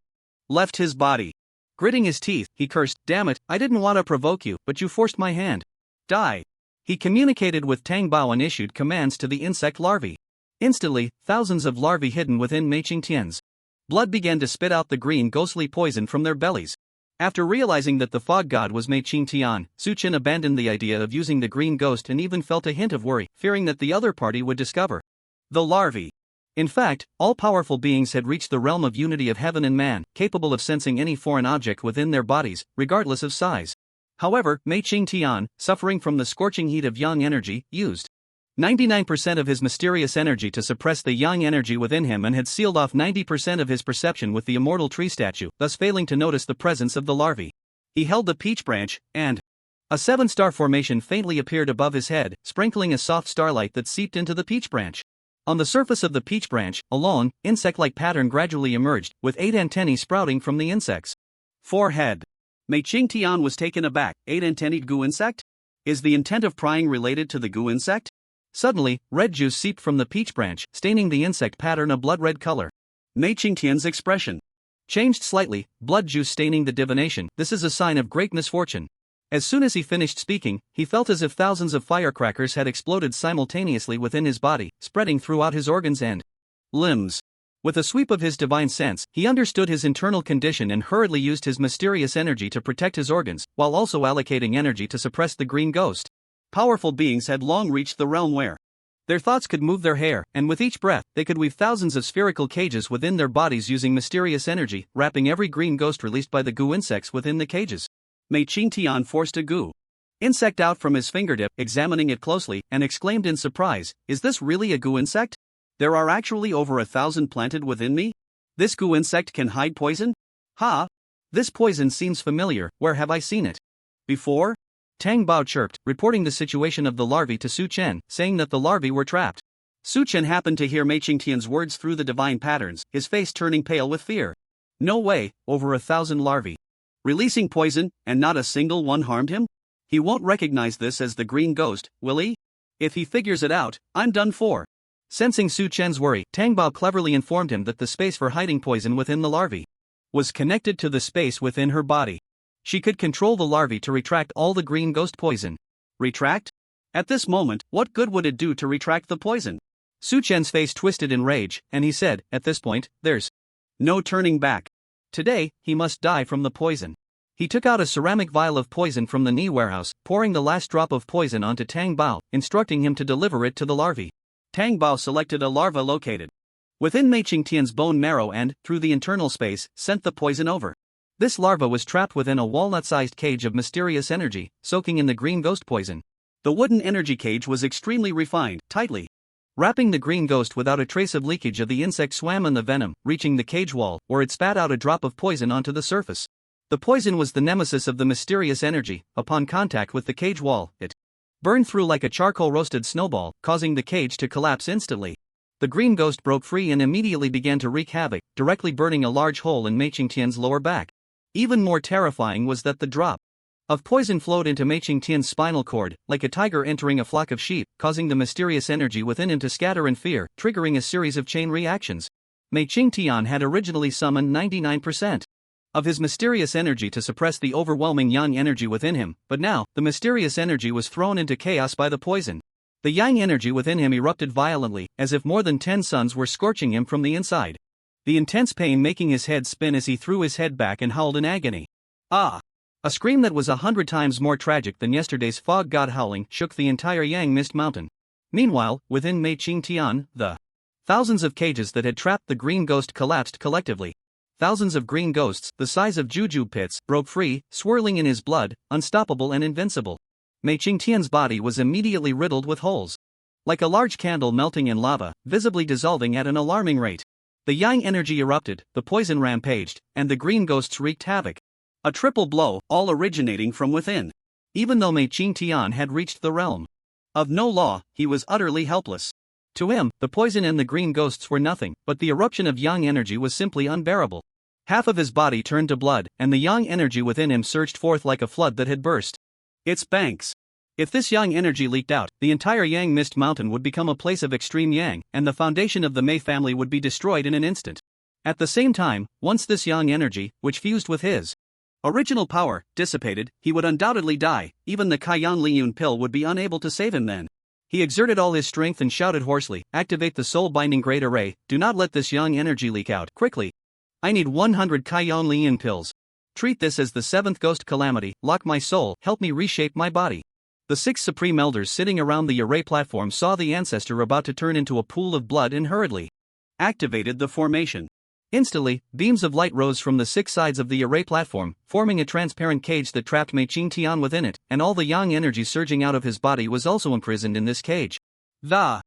left his body. Gritting his teeth, he cursed, "Damn it, I didn't want to provoke you, but you forced my hand. Die." He communicated with Tang Bao and issued commands to the insect larvae. Instantly, thousands of larvae hidden within Mei Qingtian's blood began to spit out the green ghostly poison from their bellies. After realizing that the fog god was Mei Qingtian, Su-chen abandoned the idea of using the green ghost and even felt a hint of worry, fearing that the other party would discover the larvae. In fact, all-powerful beings had reached the realm of unity of heaven and man, capable of sensing any foreign object within their bodies, regardless of size. However, Mei Qingtian, suffering from the scorching heat of yang energy, used 99% of his mysterious energy to suppress the yang energy within him and had sealed off 90% of his perception with the immortal tree statue, thus failing to notice the presence of the larvae. He held the peach branch, and a 7-star formation faintly appeared above his head, sprinkling a soft starlight that seeped into the peach branch. On the surface of the peach branch, a long, insect-like pattern gradually emerged, with 8 antennae sprouting from the insect's forehead. Mei Qingtian was taken aback. 8 antennate goo insect? Is the intent of prying related to the goo insect? Suddenly, red juice seeped from the peach branch, staining the insect pattern a blood-red color. Mei Qingtian's expression changed slightly, blood juice staining the divination. This is a sign of great misfortune. As soon as he finished speaking, he felt as if thousands of firecrackers had exploded simultaneously within his body, spreading throughout his organs and limbs. With a sweep of his divine sense, he understood his internal condition and hurriedly used his mysterious energy to protect his organs, while also allocating energy to suppress the green ghost. Powerful beings had long reached the realm where their thoughts could move their hair, and with each breath, they could weave thousands of spherical cages within their bodies using mysterious energy, wrapping every green ghost released by the goo insects within the cages. Mei Qingtian forced a goo insect out from his fingertip, examining it closely, and exclaimed in surprise, "Is this really a goo insect? There are actually over 1,000 planted within me? This goo insect can hide poison? Ha! This poison seems familiar, where have I seen it before?" Tang Bao chirped, reporting the situation of the larvae to Su Chen, saying that the larvae were trapped. Su Chen happened to hear Mei Qingtian's words through the divine patterns, his face turning pale with fear. No way, over 1,000 larvae releasing poison, and not a single one harmed him? He won't recognize this as the green ghost, will he? If he figures it out, I'm done for. Sensing Su Chen's worry, Tang Bao cleverly informed him that the space for hiding poison within the larvae was connected to the space within her body. She could control the larvae to retract all the green ghost poison. Retract? At this moment, what good would it do to retract the poison? Su Chen's face twisted in rage, and he said, "At this point, there's no turning back. Today, he must die from the poison." He took out a ceramic vial of poison from the knee warehouse, pouring the last drop of poison onto Tang Bao, instructing him to deliver it to the larvae. Tang Bao selected a larva located within Mei Qingtian's bone marrow and, through the internal space, sent the poison over. This larva was trapped within a walnut-sized cage of mysterious energy, soaking in the green ghost poison. The wooden energy cage was extremely refined, tightly wrapping the green ghost without a trace of leakage. Of the insect swam in the venom, reaching the cage wall, where it spat out a drop of poison onto the surface. The poison was the nemesis of the mysterious energy. Upon contact with the cage wall, it burned through like a charcoal-roasted snowball, causing the cage to collapse instantly. The green ghost broke free and immediately began to wreak havoc, directly burning a large hole in Mei Qingtian's lower back. Even more terrifying was that the drop of poison flowed into Mei Qingtian's spinal cord, like a tiger entering a flock of sheep, causing the mysterious energy within him to scatter in fear, triggering a series of chain reactions. Mei Qingtian had originally summoned 99% of his mysterious energy to suppress the overwhelming yang energy within him, but now, the mysterious energy was thrown into chaos by the poison. The yang energy within him erupted violently, as if more than 10 suns were scorching him from the inside. The intense pain making his head spin as he threw his head back and howled in agony. Ah! A scream that was 100 times more tragic than yesterday's fog god howling shook the entire Yang Mist Mountain. Meanwhile, within Mei Qingtian, the thousands of cages that had trapped the green ghost collapsed collectively. Thousands of green ghosts, the size of jujube pits, broke free, swirling in his blood, unstoppable and invincible. Mei Qingtian's body was immediately riddled with holes. Like a large candle melting in lava, visibly dissolving at an alarming rate. The yang energy erupted, the poison rampaged, and the green ghosts wreaked havoc. A triple blow, all originating from within. Even though Mei Qingtian had reached the realm of no law, he was utterly helpless. To him, the poison and the green ghosts were nothing, but the eruption of yang energy was simply unbearable. Half of his body turned to blood, and the yang energy within him surged forth like a flood that had burst its banks. If this yang energy leaked out, the entire Yang Mist Mountain would become a place of extreme yang, and the foundation of the Mei family would be destroyed in an instant. At the same time, once this yang energy, which fused with his original power, dissipated, he would undoubtedly die. Even the Kaiyan Liyun pill would be unable to save him then. He exerted all his strength and shouted hoarsely, "Activate the soul-binding great array, do not let this yang energy leak out, quickly. I need 100 Kaiyan Liyun pills. Treat this as the 7th ghost calamity, lock my soul, help me reshape my body." The 6 supreme elders sitting around the array platform saw the ancestor about to turn into a pool of blood and hurriedly activated the formation. Instantly, beams of light rose from the 6 sides of the array platform, forming a transparent cage that trapped Mei Qingtian within it, and all the yang energy surging out of his body was also imprisoned in this cage. The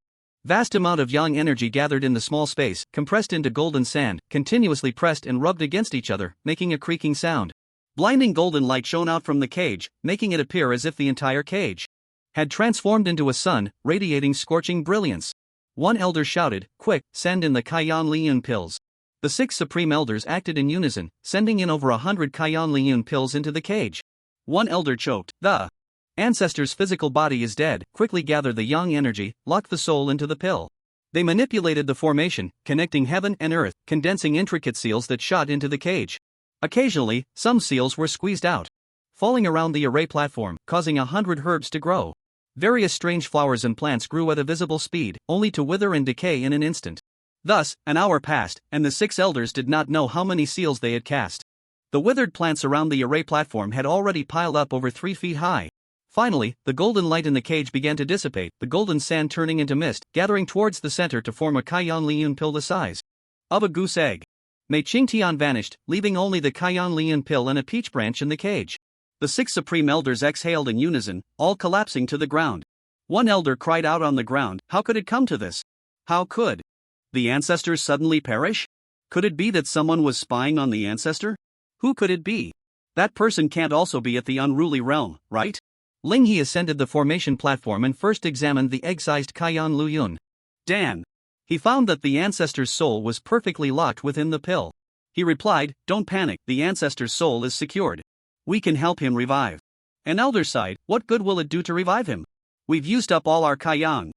vast amount of yang energy gathered in the small space, compressed into golden sand, continuously pressed and rubbed against each other, making a creaking sound. Blinding golden light shone out from the cage, making it appear as if the entire cage had transformed into a sun, radiating scorching brilliance. One elder shouted, "Quick, send in the Kaiyan Liyun pills." The 6 Supreme Elders acted in unison, sending in over 100 Kaiyan Liyun pills into the cage. One elder choked. The ancestor's physical body is dead. Quickly gather the yang energy, lock the soul into the pill. They manipulated the formation, connecting heaven and earth, condensing intricate seals that shot into the cage. Occasionally, some seals were squeezed out, falling around the array platform, causing 100 herbs to grow. Various strange flowers and plants grew at a visible speed, only to wither and decay in an instant. Thus, an hour passed, and the 6 elders did not know how many seals they had cast. The withered plants around the array platform had already piled up over 3 feet high. Finally, the golden light in the cage began to dissipate, the golden sand turning into mist, gathering towards the center to form a Kaiyan Liyun pill the size of a goose egg. Mei Qingtian vanished, leaving only the Kaiyan Liyun pill and a peach branch in the cage. The 6 Supreme Elders exhaled in unison, all collapsing to the ground. One elder cried out on the ground, "How could it come to this? How could the ancestors suddenly perish? Could it be that someone was spying on the ancestor? Who could it be? That person can't also be at the unruly realm, right?" Ling He ascended the formation platform and first examined the egg-sized Kaiyan Liyun. Dan. He found that the ancestor's soul was perfectly locked within the pill. He replied, "Don't panic, the ancestor's soul is secured. We can help him revive." An elder sighed, "What good will it do to revive him? We've used up all our Kaiyan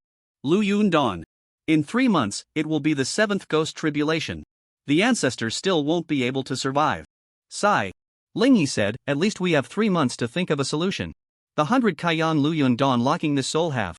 Liyun Dawn. In 3 months, it will be the 7th ghost tribulation. The ancestor still won't be able to survive." Sigh. Ling He said, "At least we have 3 months to think of a solution. The 100 Kaiyan Liyun Dawn locking this soul have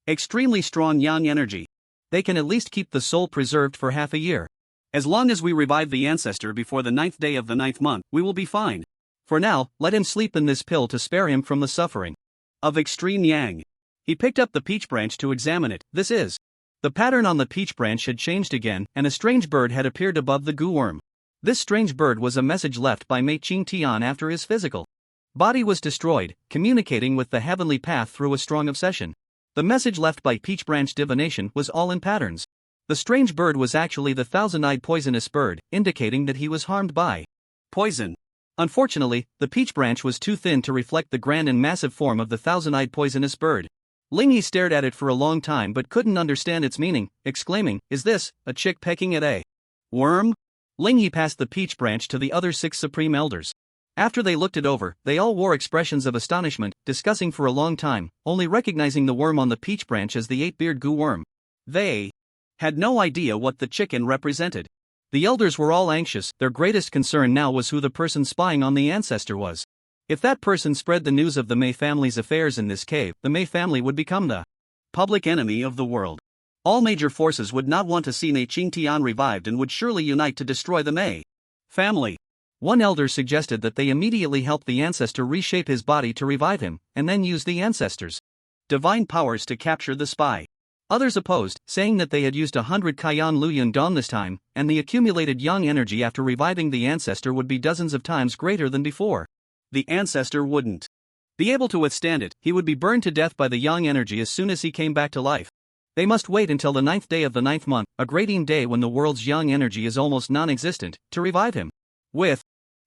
extremely strong yang energy. They can at least keep the soul preserved for half a year. As long as we revive the ancestor before the 9th day of the 9th month, we will be fine. For now, let him sleep in this pill to spare him from the suffering of extreme yang." He picked up the peach branch to examine it. This is. The pattern on the peach branch had changed again, and a strange bird had appeared above the goo worm. This strange bird was a message left by Mei Qingtian after his physical body was destroyed, communicating with the heavenly path through a strong obsession. The message left by Peach Branch Divination was all in patterns. The strange bird was actually the thousand-eyed poisonous bird, indicating that he was harmed by poison. Unfortunately, the peach branch was too thin to reflect the grand and massive form of the thousand-eyed poisonous bird. Ling He stared at it for a long time but couldn't understand its meaning, exclaiming, "Is this a chick pecking at a worm?" Ling He passed the peach branch to the other 6 Supreme Elders. After they looked it over, they all wore expressions of astonishment, discussing for a long time, only recognizing the worm on the peach branch as the 8-beard goo worm. They had no idea what the chicken represented. The elders were all anxious, their greatest concern now was who the person spying on the ancestor was. If that person spread the news of the Mei family's affairs in this cave, the Mei family would become the public enemy of the world. All major forces would not want to see Mei Qingtian revived and would surely unite to destroy the Mei family. One elder suggested that they immediately help the ancestor reshape his body to revive him, and then use the ancestor's divine powers to capture the spy. Others opposed, saying that they had used 100 Kaiyan Liyun Dawn this time, and the accumulated yang energy after reviving the ancestor would be dozens of times greater than before. The ancestor wouldn't be able to withstand it, he would be burned to death by the yang energy as soon as he came back to life. They must wait until the 9th day of the 9th month, a grading day when the world's yang energy is almost non-existent, to revive him. With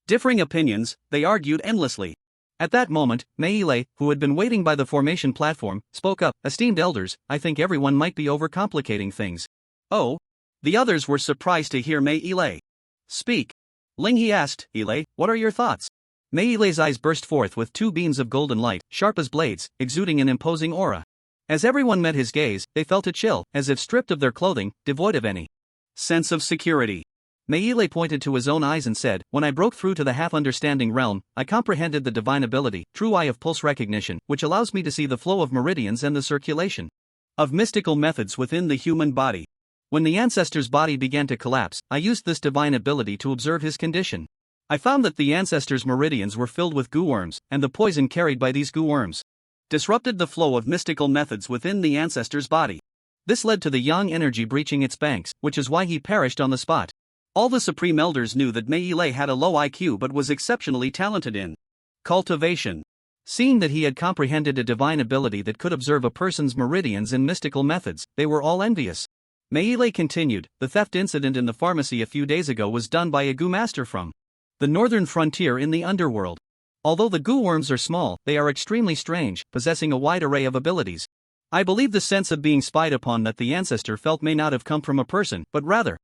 differing opinions, they argued endlessly. At that moment, Meile, who had been waiting by the formation platform, spoke up, "Esteemed elders, I think everyone might be overcomplicating things." "Oh?" The others were surprised to hear Meile speak. Ling He asked, "Ile, what are your thoughts?" Meilei's eyes burst forth with 2 beams of golden light, sharp as blades, exuding an imposing aura. As everyone met his gaze, they felt a chill, as if stripped of their clothing, devoid of any sense of security. Meile pointed to his own eyes and said, "When I broke through to the half-understanding realm, I comprehended the divine ability, true eye of pulse recognition, which allows me to see the flow of meridians and the circulation of mystical methods within the human body. When the ancestor's body began to collapse, I used this divine ability to observe his condition. I found that the ancestor's meridians were filled with goo worms, and the poison carried by these goo worms disrupted the flow of mystical methods within the ancestor's body. This led to the yang energy breaching its banks, which is why he perished on the spot." All the Supreme Elders knew that Meile had a low IQ but was exceptionally talented in cultivation. Seeing that he had comprehended a divine ability that could observe a person's meridians and mystical methods, they were all envious. Meile continued, "The theft incident in the pharmacy a few days ago was done by a goo master from the northern frontier in the underworld. Although the goo worms are small, they are extremely strange, possessing a wide array of abilities. I believe the sense of being spied upon that the ancestor felt may not have come from a person, but rather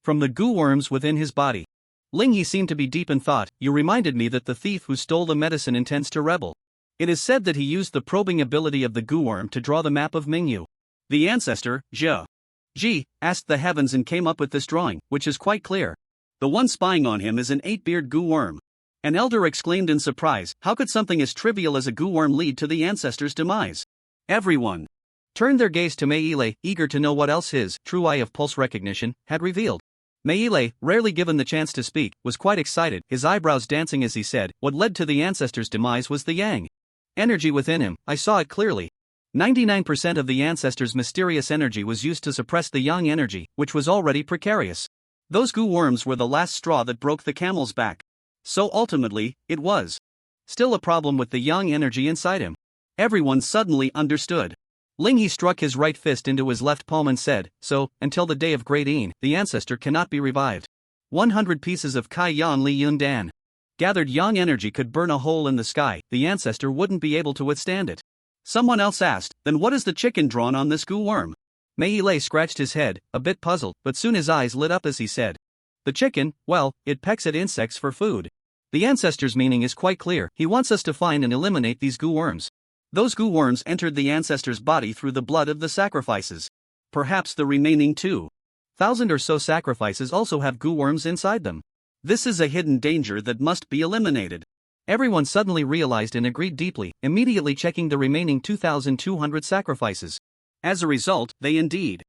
from the goo worms within his body. Ling He seemed to be deep in thought. You reminded me that the thief who stole the medicine intends to rebel. It is said that he used the probing ability of the goo worm to draw the map of Mingyu. The ancestor, Ji, asked the heavens and came up with this drawing, which is quite clear. The one spying on him is an 8-beard goo worm. An elder exclaimed in surprise, how could something as trivial as a goo worm lead to the ancestor's demise? Everyone turned their gaze to Meile, eager to know what else his true eye of pulse recognition had revealed. Meile, rarely given the chance to speak, was quite excited, his eyebrows dancing as he said, what led to the ancestor's demise was the yang energy within him. I saw it clearly. 99% of the ancestor's mysterious energy was used to suppress the yang energy, which was already precarious. Those goo worms were the last straw that broke the camel's back. So ultimately, it was still a problem with the yang energy inside him. Everyone suddenly understood. Ling He struck his right fist into his left palm and said, so, until the day of Great Een, the ancestor cannot be revived. 100 pieces of Kai Yan Li Yun Dan. Gathered yang energy could burn a hole in the sky, the ancestor wouldn't be able to withstand it. Someone else asked, then what is the chicken drawn on this goo worm? Meile scratched his head, a bit puzzled, but soon his eyes lit up as he said. The chicken, well, it pecks at insects for food. The ancestor's meaning is quite clear, he wants us to find and eliminate these goo worms. Those goo worms entered the ancestor's body through the blood of the sacrifices. Perhaps the remaining 2,000 or so sacrifices also have goo worms inside them. This is a hidden danger that must be eliminated. Everyone suddenly realized and agreed deeply, immediately checking the remaining 2,200 sacrifices. As a result, they indeed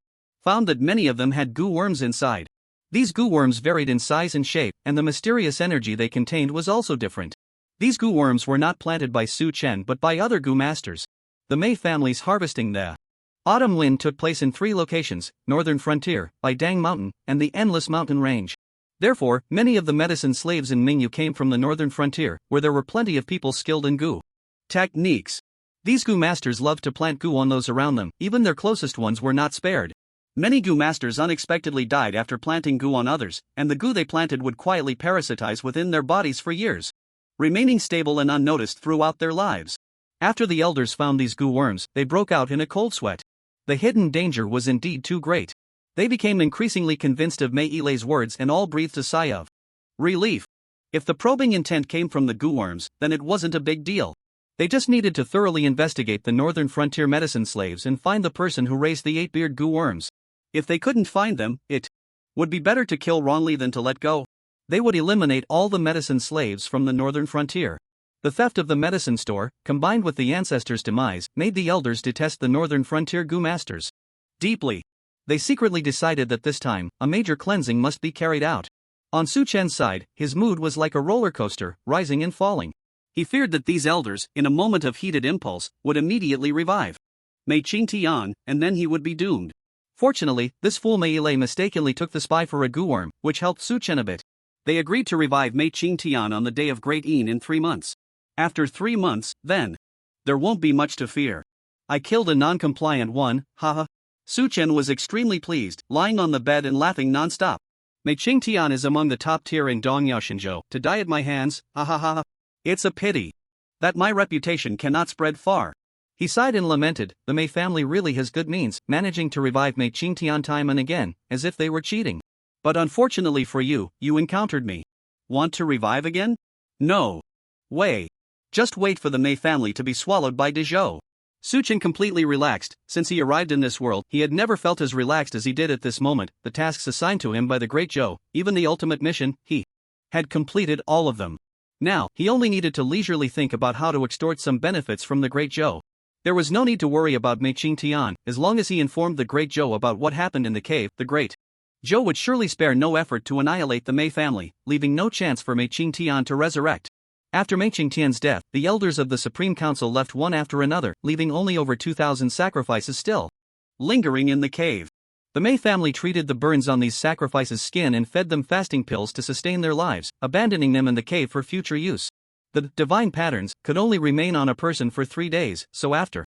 found that many of them had goo worms inside. These goo worms varied in size and shape, and the mysterious energy they contained was also different. These goo worms were not planted by Su Chen but by other goo masters. The Mei family's harvesting the autumn wind took place in 3 locations, Northern Frontier, by Dang Mountain, and the Endless Mountain Range. Therefore, many of the medicine slaves in Mingyu came from the Northern Frontier, where there were plenty of people skilled in goo techniques. These goo masters loved to plant goo on those around them, even their closest ones were not spared. Many goo masters unexpectedly died after planting goo on others, and the goo they planted would quietly parasitize within their bodies for years, remaining stable and unnoticed throughout their lives. After the elders found these goo worms, they broke out in a cold sweat. The hidden danger was indeed too great. They became increasingly convinced of Meilei's words and all breathed a sigh of relief. If the probing intent came from the goo worms, then it wasn't a big deal. They just needed to thoroughly investigate the Northern Frontier medicine slaves and find the person who raised the 8-beard goo worms. If they couldn't find them, it would be better to kill wrongly than to let go. They would eliminate all the medicine slaves from the Northern Frontier. The theft of the medicine store, combined with the ancestors' demise, made the elders detest the Northern Frontier goo masters deeply. They secretly decided that this time, a major cleansing must be carried out. On Su Chen's side, his mood was like a roller coaster, rising and falling. He feared that these elders, in a moment of heated impulse, would immediately revive Mei Qingtian, and then he would be doomed. Fortunately, this fool Meile mistakenly took the spy for a goo worm, which helped Su Chen a bit. They agreed to revive Mei Qingtian on the day of Great Een in 3 months. After 3 months, then, there won't be much to fear. I killed a non-compliant one, haha. Su Chen was extremely pleased, lying on the bed and laughing non-stop. Mei Qingtian is among the top tier in Dongyao Shinzhou, to die at my hands, ha ha ha. It's a pity that my reputation cannot spread far. He sighed and lamented, the Mei family really has good means, managing to revive Mei Qingtian time and again, as if they were cheating. But unfortunately for you, you encountered me. Want to revive again? No way. Just wait for the Mei family to be swallowed by Dezhou. Su Chen completely relaxed. Since he arrived in this world, he had never felt as relaxed as he did at this moment. The tasks assigned to him by the Great Zhou, even the ultimate mission, he had completed all of them. Now, he only needed to leisurely think about how to extort some benefits from the Great Zhou. There was no need to worry about Mei Qingtian. As long as he informed the Great Zhou about what happened in the cave, the Great Zhou would surely spare no effort to annihilate the Mei family, leaving no chance for Mei Qingtian to resurrect. After Mei Qingtian's death, the elders of the Supreme Council left one after another, leaving only over 2,000 sacrifices still lingering in the cave. The Mei family treated the burns on these sacrifices' skin and fed them fasting pills to sustain their lives, abandoning them in the cave for future use. The divine patterns could only remain on a person for 3 days, so after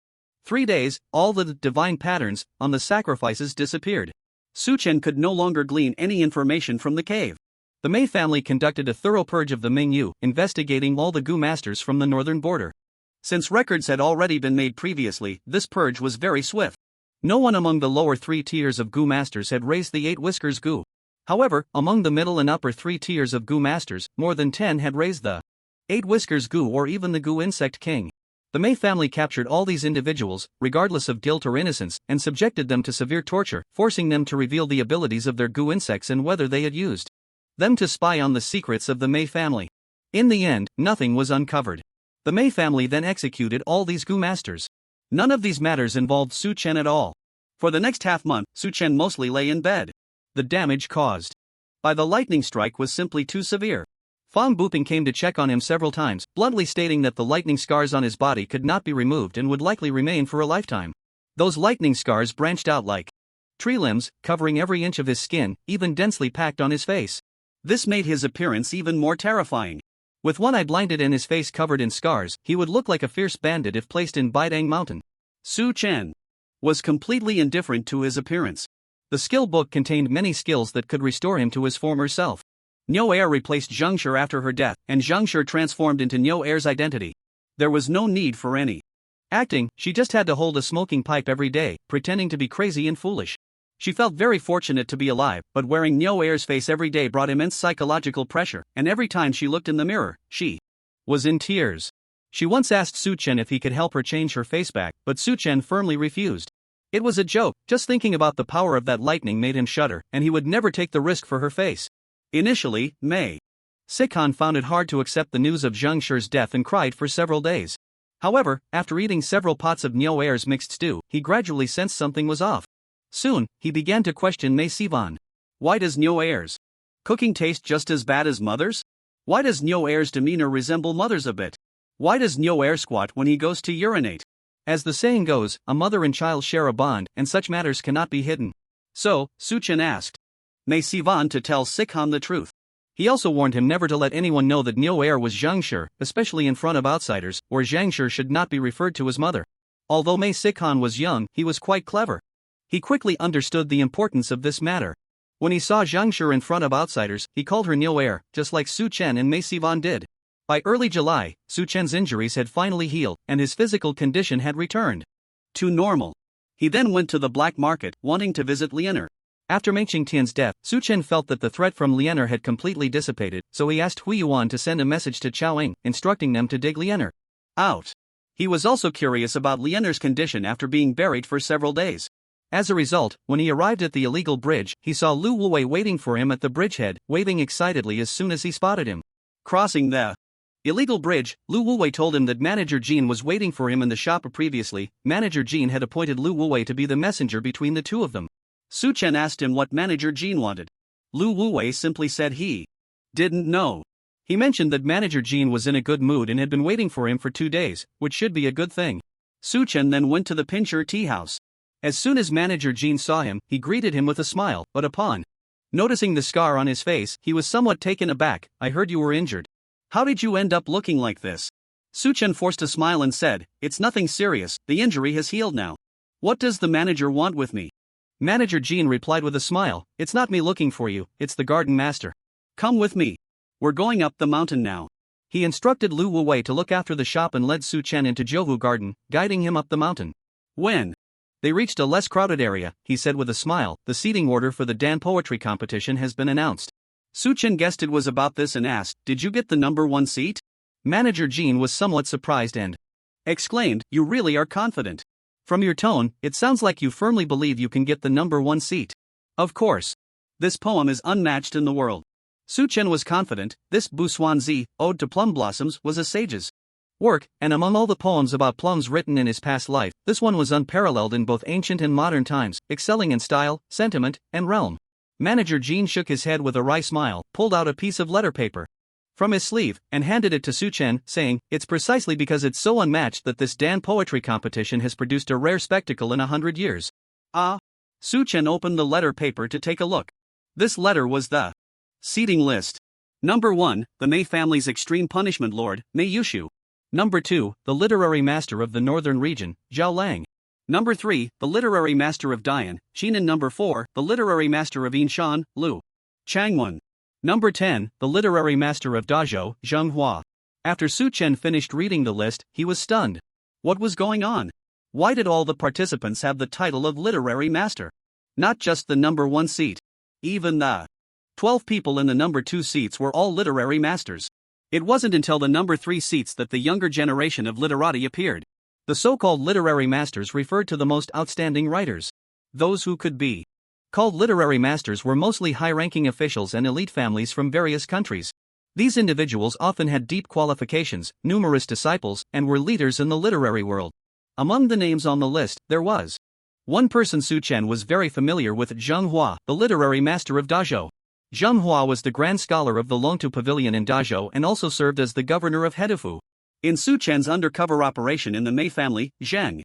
3 days, all the divine patterns on the sacrifices disappeared. Su Chen could no longer glean any information from the cave. The Mei family conducted a thorough purge of the Mingyu, investigating all the goo masters from the northern border. Since records had already been made previously, this purge was very swift. No one among the lower 3 tiers of goo masters had raised the 8 whiskers goo. However, among the middle and upper 3 tiers of Gu masters, more than 10 had raised the 8 Whiskers Gu or even the Gu Insect King. The Mei family captured all these individuals, regardless of guilt or innocence, and subjected them to severe torture, forcing them to reveal the abilities of their Gu insects and whether they had used them to spy on the secrets of the Mei family. In the end, nothing was uncovered. The Mei family then executed all these Gu masters. None of these matters involved Su Chen at all. For the next half-month, Su Chen mostly lay in bed. The damage caused by the lightning strike was simply too severe. Fang Buping came to check on him several times, bluntly stating that the lightning scars on his body could not be removed and would likely remain for a lifetime. Those lightning scars branched out like tree limbs, covering every inch of his skin, even densely packed on his face. This made his appearance even more terrifying. With one eye blinded and his face covered in scars, he would look like a fierce bandit if placed in Baidang Mountain. Su Chen was completely indifferent to his appearance. The skill book contained many skills that could restore him to his former self. Niu Er replaced Zheng Shi after her death, and Zheng Shi transformed into Niu Er's identity. There was no need for any acting, she just had to hold a smoking pipe every day, pretending to be crazy and foolish. She felt very fortunate to be alive, but wearing Niu Er's face every day brought immense psychological pressure, and every time she looked in the mirror, she was in tears. She once asked Su Chen if he could help her change her face back, but Su Chen firmly refused. It was a joke, just thinking about the power of that lightning made him shudder, and he would never take the risk for her face. Initially, Mei Sikhan found it hard to accept the news of Zheng Shi's death and cried for several days. However, after eating several pots of Niu Er's mixed stew, he gradually sensed something was off. Soon, he began to question Mei Sivan. Why does Niu Er's cooking taste just as bad as Mother's? Why does Niu Er's demeanor resemble Mother's a bit? Why does Niu Er squat when he goes to urinate? As the saying goes, a mother and child share a bond, and such matters cannot be hidden. So, Su Chen asked Mei Sivan to tell Sikhan the truth. He also warned him never to let anyone know that Niu Er was Zheng Shi, especially in front of outsiders, or Zheng Shi should not be referred to as mother. Although Mei Sikhan was young, he was quite clever. He quickly understood the importance of this matter. When he saw Zheng Shi in front of outsiders, he called her Niu Er, just like Su Chen and Mei Sivan did. By early July, Su Chen's injuries had finally healed, and his physical condition had returned to normal. He then went to the black market, wanting to visit Lianer. After Mei Qingtian's death, Su Chen felt that the threat from Lianer had completely dissipated, so he asked Yuan to send a message to Chaoying, instructing them to dig Lianer out. He was also curious about Lianer's condition after being buried for several days. As a result, when he arrived at the illegal bridge, he saw Lu Wuwei waiting for him at the bridgehead, waving excitedly as soon as he spotted him. Crossing the illegal bridge, Lu Wuwei told him that Manager Jean was waiting for him in the shop previously. Manager Jean had appointed Lu Wuwei to be the messenger between the two of them. Su Chen asked him what Manager Jean wanted. Lu Wuwei simply said he didn't know. He mentioned that Manager Jean was in a good mood and had been waiting for him for 2 days, which should be a good thing. Su Chen then went to the Pincher tea house. As soon as Manager Jean saw him, he greeted him with a smile, but upon noticing the scar on his face, he was somewhat taken aback. I heard you were injured. How did you end up looking like this? Su Chen forced a smile and said, It's nothing serious, the injury has healed now. What does the manager want with me? Manager Jean replied with a smile, It's not me looking for you, it's the garden master. Come with me. We're going up the mountain now. He instructed Lu Wuwei to look after the shop and led Su Chen into Jovu Garden, guiding him up the mountain. When they reached a less crowded area, he said with a smile, the seating order for the Dan poetry competition has been announced. Su Chen guessed it was about this and asked, Did you get the number 1 seat? Manager Jean was somewhat surprised and exclaimed, You really are confident. From your tone, it sounds like you firmly believe you can get the number 1 seat. Of course. This poem is unmatched in the world. Su Chen was confident. This Busuanzi, Ode to Plum Blossoms, was a sage's work, and among all the poems about plums written in his past life, this one was unparalleled in both ancient and modern times, excelling in style, sentiment, and realm. Manager Jean shook his head with a wry smile, pulled out a piece of letter paper from his sleeve, and handed it to Su Chen, saying, It's precisely because it's so unmatched that this Dan poetry competition has produced a rare spectacle in 100 years. Ah. Su Chen opened the letter paper to take a look. This letter was the seating list. Number 1, the Mei family's extreme punishment lord, Mei Yushu. Number 2, the literary master of the northern region, Zhao Lang. Number 3, the literary master of Dian, Xinan. Number 4, the literary master of Yinshan, Lu Changwen. Number 10, the literary master of Dazhou, Zheng Hua. After Su Chen finished reading the list, he was stunned. What was going on? Why did all the participants have the title of literary master? Not just the number 1 seat. Even the 12 people in the number 2 seats were all literary masters. It wasn't until the number 3 seats that the younger generation of literati appeared. The so-called literary masters referred to the most outstanding writers. Those who could be called literary masters were mostly high-ranking officials and elite families from various countries. These individuals often had deep qualifications, numerous disciples, and were leaders in the literary world. Among the names on the list, there was one person. Su Chen was very familiar with Zheng Hua, the literary master of Dazhou. Zheng Hua was the grand scholar of the Longtu Pavilion in Dazhou and also served as the governor of Hedu. In Su Chen's undercover operation in the Mei family, Zheng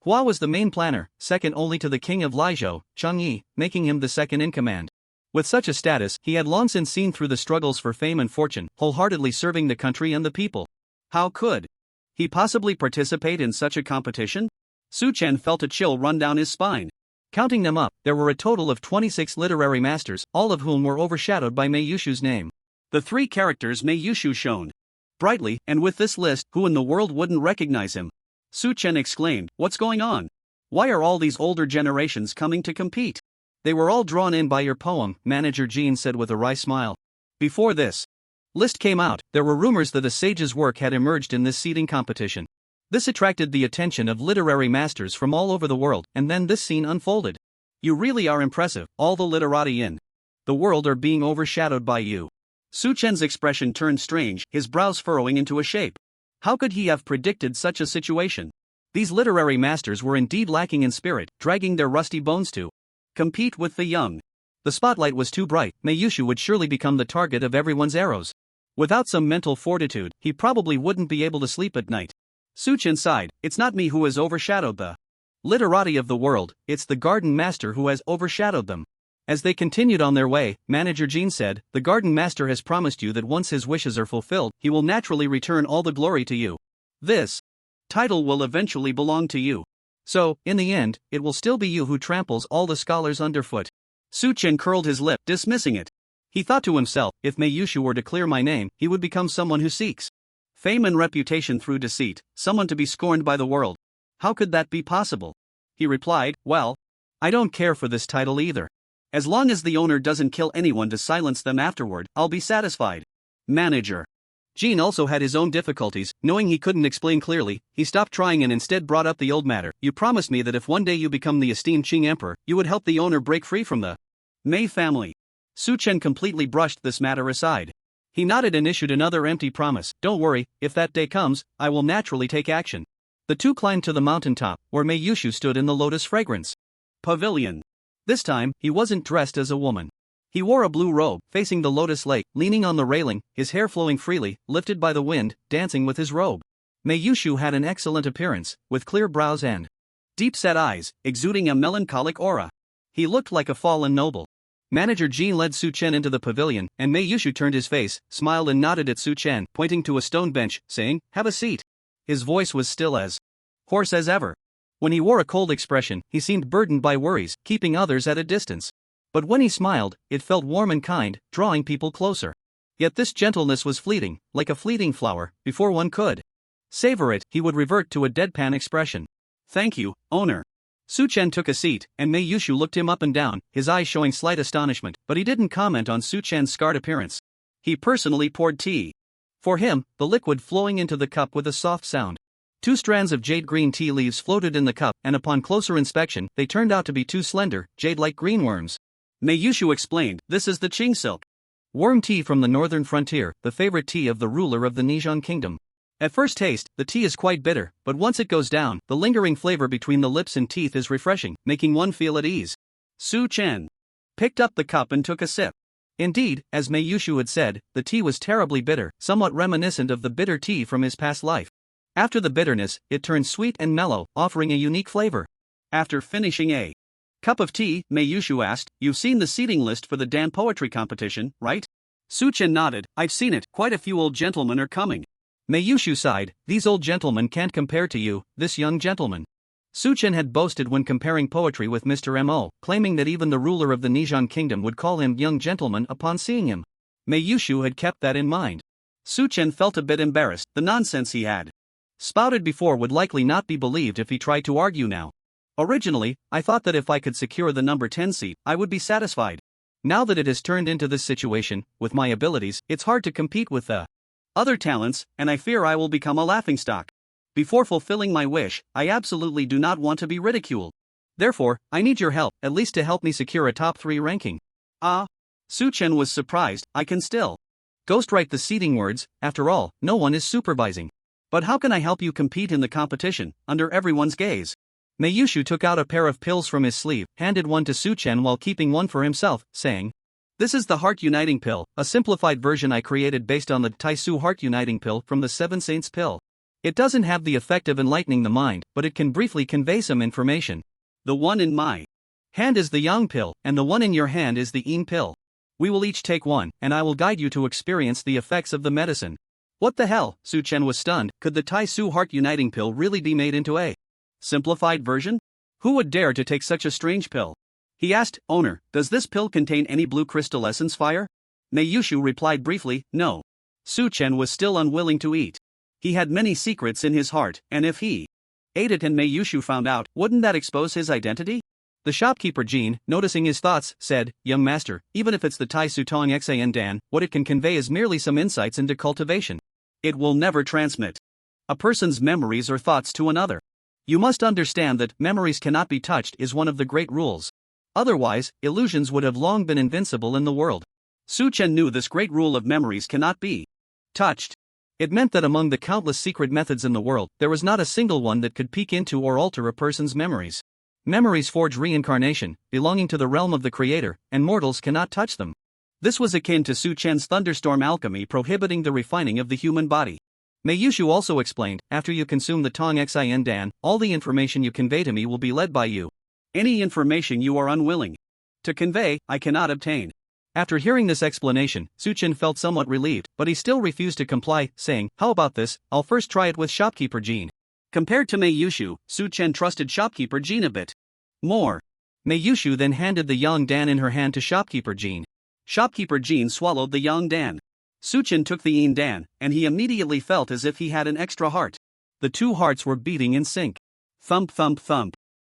Hua was the main planner, second only to the king of Laizhou, Changyi, making him the second in command. With such a status, he had long since seen through the struggles for fame and fortune, wholeheartedly serving the country and the people. How could he possibly participate in such a competition? Su Chen felt a chill run down his spine. Counting them up, there were a total of 26 literary masters, all of whom were overshadowed by Mei Yushu's name. The 3 characters Mei Yushu shone brightly, and with this list, who in the world wouldn't recognize him? Su Chen exclaimed, "What's going on? Why are all these older generations coming to compete?" "They were all drawn in by your poem," Manager Jean said with a wry smile. Before this list came out, there were rumors that a sage's work had emerged in this seating competition. This attracted the attention of literary masters from all over the world, and then this scene unfolded. "You really are impressive, all the literati in the world are being overshadowed by you." Su Chen's expression turned strange, his brows furrowing into a shape. How could he have predicted such a situation? These literary masters were indeed lacking in spirit, dragging their rusty bones to compete with the young. The spotlight was too bright. Mei Yushu would surely become the target of everyone's arrows. Without some mental fortitude, he probably wouldn't be able to sleep at night. Su Chen sighed, "It's not me who has overshadowed the literati of the world, it's the garden master who has overshadowed them." As they continued on their way, Manager Jean said, "The garden master has promised you that once his wishes are fulfilled, he will naturally return all the glory to you. This title will eventually belong to you. So, in the end, it will still be you who tramples all the scholars underfoot." Su Chen curled his lip, dismissing it. He thought to himself, if Mei Yushu were to clear my name, he would become someone who seeks fame and reputation through deceit, someone to be scorned by the world. How could that be possible? He replied, "Well, I don't care for this title either. As long as the owner doesn't kill anyone to silence them afterward, I'll be satisfied." Manager Jean also had his own difficulties. Knowing he couldn't explain clearly, he stopped trying and instead brought up the old matter. "You promised me that if one day you become the esteemed Qing emperor, you would help the owner break free from the Mei family." Su Chen completely brushed this matter aside. He nodded and issued another empty promise. "Don't worry, if that day comes, I will naturally take action." The two climbed to the mountaintop, where Mei Yushu stood in the lotus fragrance pavilion. This time, he wasn't dressed as a woman. He wore a blue robe, facing the lotus lake, leaning on the railing, his hair flowing freely, lifted by the wind, dancing with his robe. Mei Yushu had an excellent appearance, with clear brows and deep-set eyes, exuding a melancholic aura. He looked like a fallen noble. Manager Jean led Su Chen into the pavilion, and Mei Yushu turned his face, smiled and nodded at Su Chen, pointing to a stone bench, saying, "Have a seat." His voice was still as hoarse as ever. When he wore a cold expression, he seemed burdened by worries, keeping others at a distance. But when he smiled, it felt warm and kind, drawing people closer. Yet this gentleness was fleeting, like a fleeting flower. Before one could savor it, he would revert to a deadpan expression. "Thank you, owner." Su Chen took a seat, and Mei Yushu looked him up and down, his eyes showing slight astonishment, but he didn't comment on Su Chen's scarred appearance. He personally poured tea for him, the liquid flowing into the cup with a soft sound. 2 strands of jade green tea leaves floated in the cup, and upon closer inspection, they turned out to be 2 slender, jade-like green worms. Mei Yushu explained, "This is the Qing silk worm tea from the northern frontier, the favorite tea of the ruler of the Nizhang kingdom. At first taste, the tea is quite bitter, but once it goes down, the lingering flavor between the lips and teeth is refreshing, making one feel at ease." Su Chen picked up the cup and took a sip. Indeed, as Mei Yushu had said, the tea was terribly bitter, somewhat reminiscent of the bitter tea from his past life. After the bitterness, it turned sweet and mellow, offering a unique flavor. After finishing a cup of tea, Mei Yushu asked, "You've seen the seating list for the Dan poetry competition, right?" Su Chen nodded, "I've seen it, quite a few old gentlemen are coming." Mei Yushu sighed, "These old gentlemen can't compare to you, this young gentleman." Su Chen had boasted when comparing poetry with Mr. M.O., claiming that even the ruler of the Nizhang kingdom would call him young gentleman upon seeing him. Mei Yushu had kept that in mind. Su Chen felt a bit embarrassed. The nonsense he had spouted before would likely not be believed if he tried to argue now. "Originally, I thought that if I could secure the number 10 seat, I would be satisfied. Now that it has turned into this situation, with my abilities, it's hard to compete with the other talents, and I fear I will become a laughingstock. Before fulfilling my wish, I absolutely do not want to be ridiculed. Therefore, I need your help, at least to help me secure a top 3 ranking. Ah? Su-chen was surprised. I can still ghostwrite the seeding words, after all, no one is supervising. But how can I help you compete in the competition, under everyone's gaze? Meiyushu took out a pair of pills from his sleeve, handed one to Su-chen while keeping one for himself, saying, "This is the Heart Uniting Pill, a simplified version I created based on the Taisu Heart Uniting Pill from the Seven Saints Pill. It doesn't have the effect of enlightening the mind, but it can briefly convey some information. The one in my hand is the Yang Pill, and the one in your hand is the Yin Pill. We will each take one, and I will guide you to experience the effects of the medicine." What the hell? Su-chen was stunned. Could the Taisu Heart Uniting Pill really be made into a simplified version? Who would dare to take such a strange pill? He asked, "Owner, does this pill contain any blue crystal essence fire?" Meiyushu replied briefly, "No." Su-chen was still unwilling to eat. He had many secrets in his heart, and if he ate it and Meiyushu found out, wouldn't that expose his identity? The shopkeeper Jean, noticing his thoughts, said, "Young master, even if it's the Tai Su Tong Xan Dan, what it can convey is merely some insights into cultivation. It will never transmit a person's memories or thoughts to another. You must understand that memories cannot be touched is one of the great rules. Otherwise, illusions would have long been invincible in the world." Su-chen knew this great rule of memories cannot be touched. It meant that among the countless secret methods in the world, there was not a single one that could peek into or alter a person's memories. Memories forge reincarnation, belonging to the realm of the Creator, and mortals cannot touch them. This was akin to Su-chen's thunderstorm alchemy prohibiting the refining of the human body. Meiyushu also explained, "After you consume the Tong Xin Dan, all the information you convey to me will be led by you. Any information you are unwilling to convey, I cannot obtain." After hearing this explanation, Su-chen felt somewhat relieved, but he still refused to comply, saying, "How about this, I'll first try it with shopkeeper Jean." Compared to Meiyushu, Su-chen trusted shopkeeper Jean a bit more. Meiyushu then handed the Yang Dan in her hand to shopkeeper Jean. Shopkeeper Jean swallowed the Yang Dan. Su-chen took the Yin Dan, and he immediately felt as if he had an extra heart. The two hearts were beating in sync. Thump thump thump.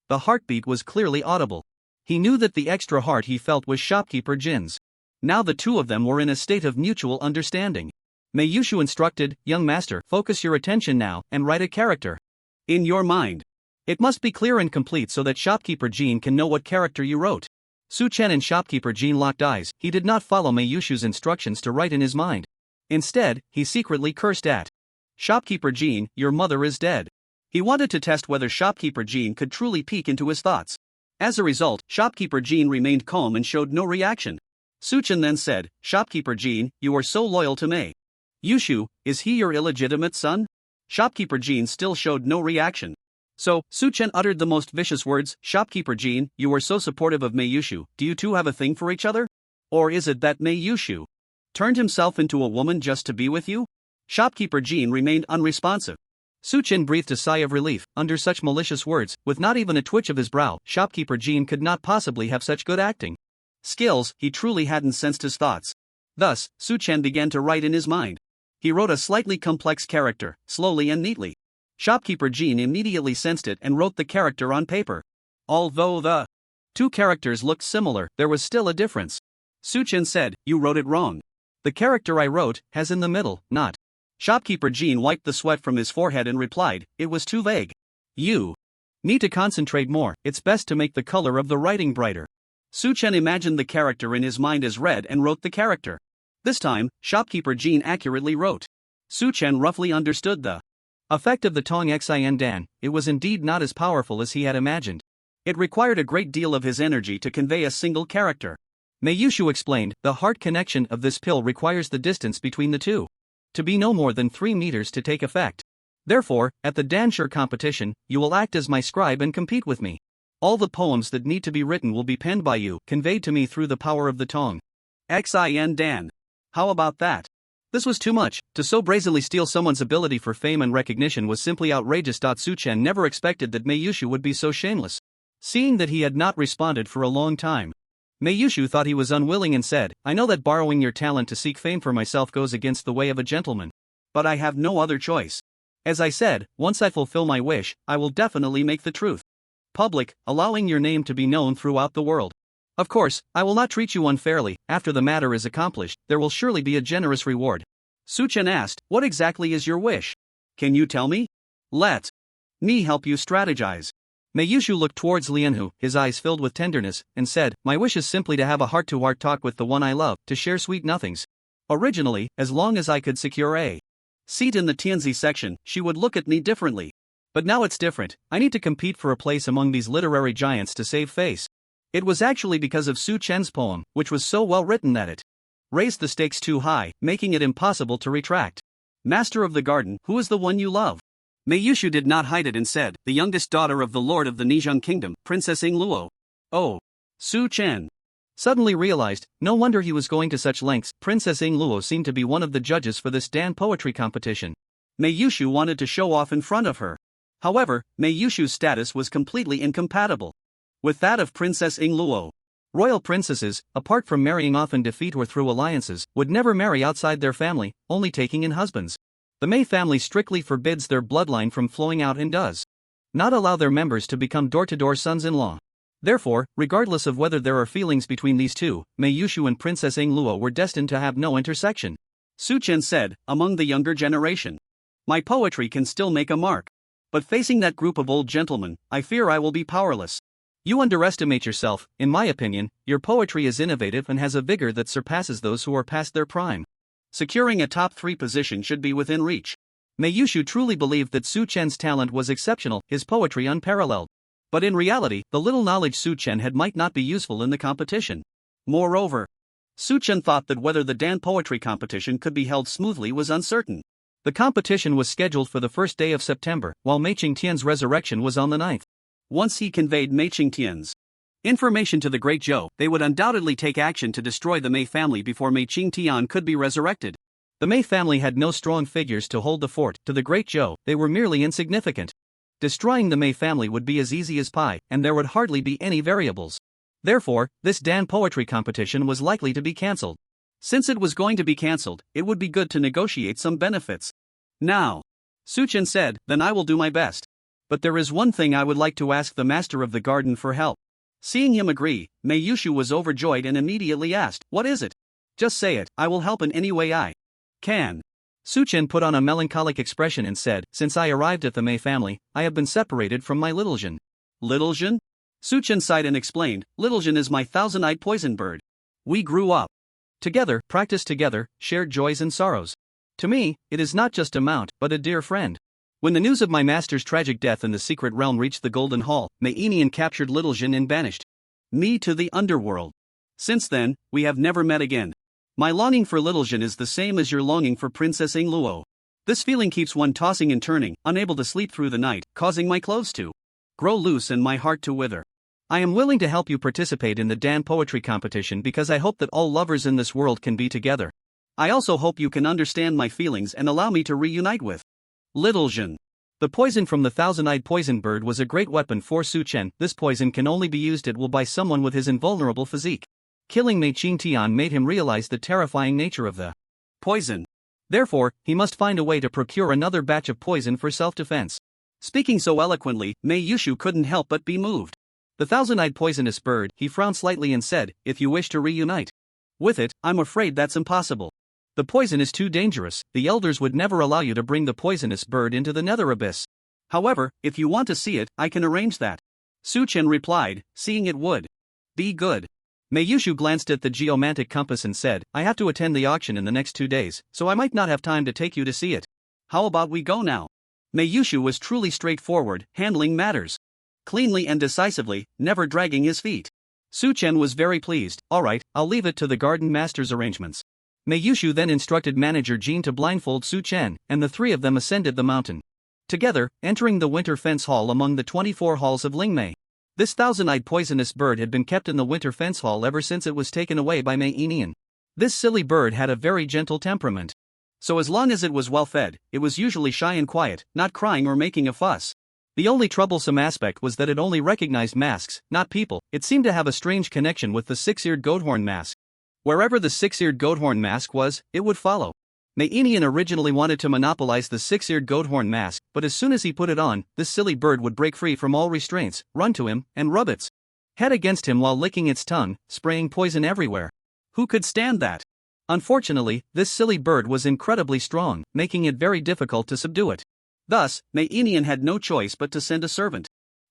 The heartbeat was clearly audible. He knew that the extra heart he felt was shopkeeper Jin's. Now the two of them were in a state of mutual understanding. Meiyushu instructed, "Young master, focus your attention now, and write a character in your mind. It must be clear and complete so that shopkeeper Jean can know what character you wrote." Su-chen and shopkeeper Jean locked eyes. He did not follow Meiyushu's instructions to write in his mind. Instead, he secretly cursed at shopkeeper Jean, "Your mother is dead." He wanted to test whether shopkeeper Jean could truly peek into his thoughts. As a result, shopkeeper Jean remained calm and showed no reaction. Su-chen then said, "Shopkeeper Jean, you are so loyal to Meiyushu, is he your illegitimate son?" Shopkeeper Jean still showed no reaction. So, Su-chen uttered the most vicious words, "Shopkeeper Jean, you are so supportive of Meiyushu, do you two have a thing for each other? Or is it that Meiyushu turned himself into a woman just to be with you?" Shopkeeper Jean remained unresponsive. Su-chen breathed a sigh of relief. Under such malicious words, with not even a twitch of his brow, shopkeeper Jean could not possibly have such good acting skills. He truly hadn't sensed his thoughts. Thus, Su-chen began to write in his mind. He wrote a slightly complex character, slowly and neatly. Shopkeeper Jean immediately sensed it and wrote the character on paper. Although the two characters looked similar, there was still a difference. Su-chen said, "You wrote it wrong. The character I wrote has in the middle, not." Shopkeeper Jean wiped the sweat from his forehead and replied, "It was too vague. You need to concentrate more. It's best to make the color of the writing brighter." Su-chen imagined the character in his mind as red and wrote the character. This time, shopkeeper Jean accurately wrote. Su-chen roughly understood the effect of the Tong Xin Dan. It was indeed not as powerful as he had imagined. It required a great deal of his energy to convey a single character. Meiyushu explained, "The heart connection of this pill requires the distance between the two to be no more than 3 meters to take effect. Therefore, at the Danshur competition, you will act as my scribe and compete with me. All the poems that need to be written will be penned by you, conveyed to me through the power of the Tong Xin Dan. How about that?" This was too much. To so brazenly steal someone's ability for fame and recognition was simply outrageous. Su-chen never expected that Meiyushu would be so shameless. Seeing that he had not responded for a long time, Meiyushu thought he was unwilling and said, "I know that borrowing your talent to seek fame for myself goes against the way of a gentleman. But I have no other choice. As I said, once I fulfill my wish, I will definitely make the truth public, allowing your name to be known throughout the world." Of course, I will not treat you unfairly. After the matter is accomplished, there will surely be a generous reward. Suchen asked, what exactly is your wish? Can you tell me? Let me help you strategize. Meiyushu looked towards Lianhu, his eyes filled with tenderness, and said, my wish is simply to have a heart-to-heart talk with the one I love, to share sweet nothings. Originally, as long as I could secure a seat in the Tianzi section, she would look at me differently. But now it's different. I need to compete for a place among these literary giants to save face. It was actually because of Su Chen's poem, which was so well written that it raised the stakes too high, making it impossible to retract. Master of the garden, who is the one you love? Meiyushu did not hide it and said, the youngest daughter of the lord of the Nizheng kingdom, Princess Ingluo. Oh. Su Chen suddenly realized, no wonder he was going to such lengths. Princess Ingluo seemed to be one of the judges for this Dan poetry competition. Meiyushu wanted to show off in front of her. However, Meiyushu's status was completely incompatible with that of Princess Ingluo. Royal princesses, apart from marrying off in defeat or through alliances, would never marry outside their family, only taking in husbands. The Mei family strictly forbids their bloodline from flowing out and does not allow their members to become door-to-door sons-in-law. Therefore, regardless of whether there are feelings between these two, Meiyushu and Princess Ingluo were destined to have no intersection. Su Chen said, among the younger generation, my poetry can still make a mark. But facing that group of old gentlemen, I fear I will be powerless. You underestimate yourself. In my opinion, your poetry is innovative and has a vigor that surpasses those who are past their prime. Securing a top 3 position should be within reach. Meiyushu truly believed that Su Chen's talent was exceptional, his poetry unparalleled. But in reality, the little knowledge Su Chen had might not be useful in the competition. Moreover, Su Chen thought that whether the Dan poetry competition could be held smoothly was uncertain. The competition was scheduled for the first day of September, while Mei Qingtian's resurrection was on the 9th. Once he conveyed Mei Qingtian's information to the Great Zhou, they would undoubtedly take action to destroy the Mei family before Mei Qingtian could be resurrected. The Mei family had no strong figures to hold the fort. To the Great Zhou, they were merely insignificant. Destroying the Mei family would be as easy as pie, and there would hardly be any variables. Therefore, this Dan poetry competition was likely to be cancelled. Since it was going to be cancelled, it would be good to negotiate some benefits. Now, Su Chen said, then I will do my best. But there is one thing I would like to ask the master of the garden for help. Seeing him agree, Meiyushu was overjoyed and immediately asked, what is it? Just say it, I will help in any way I can. Su Chen put on a melancholic expression and said, since I arrived at the Mei family, I have been separated from my Little Zhen. Little Zhen? Su Chen sighed and explained, Little Zhen is my thousand-eyed poison bird. We grew up together, practiced together, shared joys and sorrows. To me, it is not just a mount, but a dear friend. When the news of my master's tragic death in the secret realm reached the Golden Hall, Meinian captured Little Zhen and banished me to the underworld. Since then, we have never met again. My longing for Little Zhen is the same as your longing for Princess Ingluo. This feeling keeps one tossing and turning, unable to sleep through the night, causing my clothes to grow loose and my heart to wither. I am willing to help you participate in the Dan poetry competition because I hope that all lovers in this world can be together. I also hope you can understand my feelings and allow me to reunite with Little Zhen. The poison from the thousand-eyed poison bird was a great weapon for Su Chen. This poison can only be used at will by someone with his invulnerable physique. Killing Mei Qingtian made him realize the terrifying nature of the poison. Therefore, he must find a way to procure another batch of poison for self-defense. Speaking so eloquently, Meiyushu couldn't help but be moved. The thousand-eyed poisonous bird, he frowned slightly and said, if you wish to reunite with it, I'm afraid that's impossible. The poison is too dangerous. The elders would never allow you to bring the poisonous bird into the nether abyss. However, if you want to see it, I can arrange that. Su Chen replied, seeing it would be good. Meiyushu glanced at the geomantic compass and said, I have to attend the auction in the next 2 days, so I might not have time to take you to see it. How about we go now? Meiyushu was truly straightforward, handling matters cleanly and decisively, never dragging his feet. Su Chen was very pleased. Alright, I'll leave it to the garden master's arrangements. Meiyushu then instructed manager Jin to blindfold Su Chen, and the three of them ascended the mountain together, entering the winter fence hall among the 24 halls of Lingmei. This thousand-eyed poisonous bird had been kept in the winter fence hall ever since it was taken away by Mei Inian. This silly bird had a very gentle temperament. So as long as it was well fed, it was usually shy and quiet, not crying or making a fuss. The only troublesome aspect was that it only recognized masks, not people. It seemed to have a strange connection with the six-eared goathorn mask. Wherever the six-eared goathorn mask was, it would follow. Mei Inian originally wanted to monopolize the six-eared goathorn mask, but as soon as he put it on, this silly bird would break free from all restraints, run to him, and rub its head against him while licking its tongue, spraying poison everywhere. Who could stand that? Unfortunately, this silly bird was incredibly strong, making it very difficult to subdue it. Thus, Mei Inian had no choice but to send a servant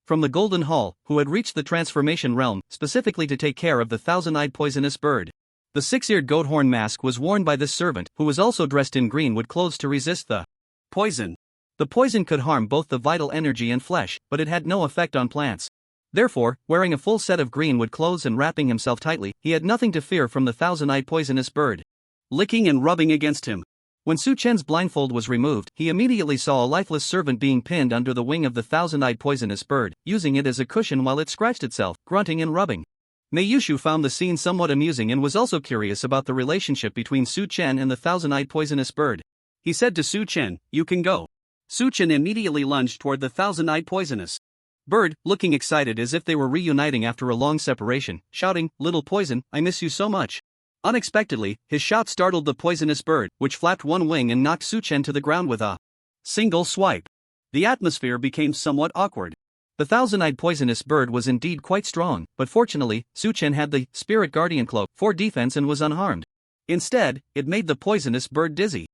from the Golden Hall, who had reached the transformation realm, specifically to take care of the thousand-eyed poisonous bird. The six-eared goat horn mask was worn by this servant, who was also dressed in greenwood clothes to resist the poison. The poison could harm both the vital energy and flesh, but it had no effect on plants. Therefore, wearing a full set of greenwood clothes and wrapping himself tightly, he had nothing to fear from the thousand-eyed poisonous bird licking and rubbing against him. When Su Chen's blindfold was removed, he immediately saw a lifeless servant being pinned under the wing of the thousand-eyed poisonous bird, using it as a cushion while it scratched itself, grunting and rubbing. Mei Yushu found the scene somewhat amusing and was also curious about the relationship between Su Chen and the thousand-eyed poisonous bird. He said to Su Chen, "You can go." Su Chen immediately lunged toward the thousand-eyed poisonous bird, looking excited as if they were reuniting after a long separation, shouting, "Little poison, I miss you so much." Unexpectedly, his shout startled the poisonous bird, which flapped one wing and knocked Su Chen to the ground with a single swipe. The atmosphere became somewhat awkward. The thousand-eyed poisonous bird was indeed quite strong, but fortunately, Su Chen had the Spirit Guardian Cloak for defense and was unharmed. Instead, it made the poisonous bird dizzy.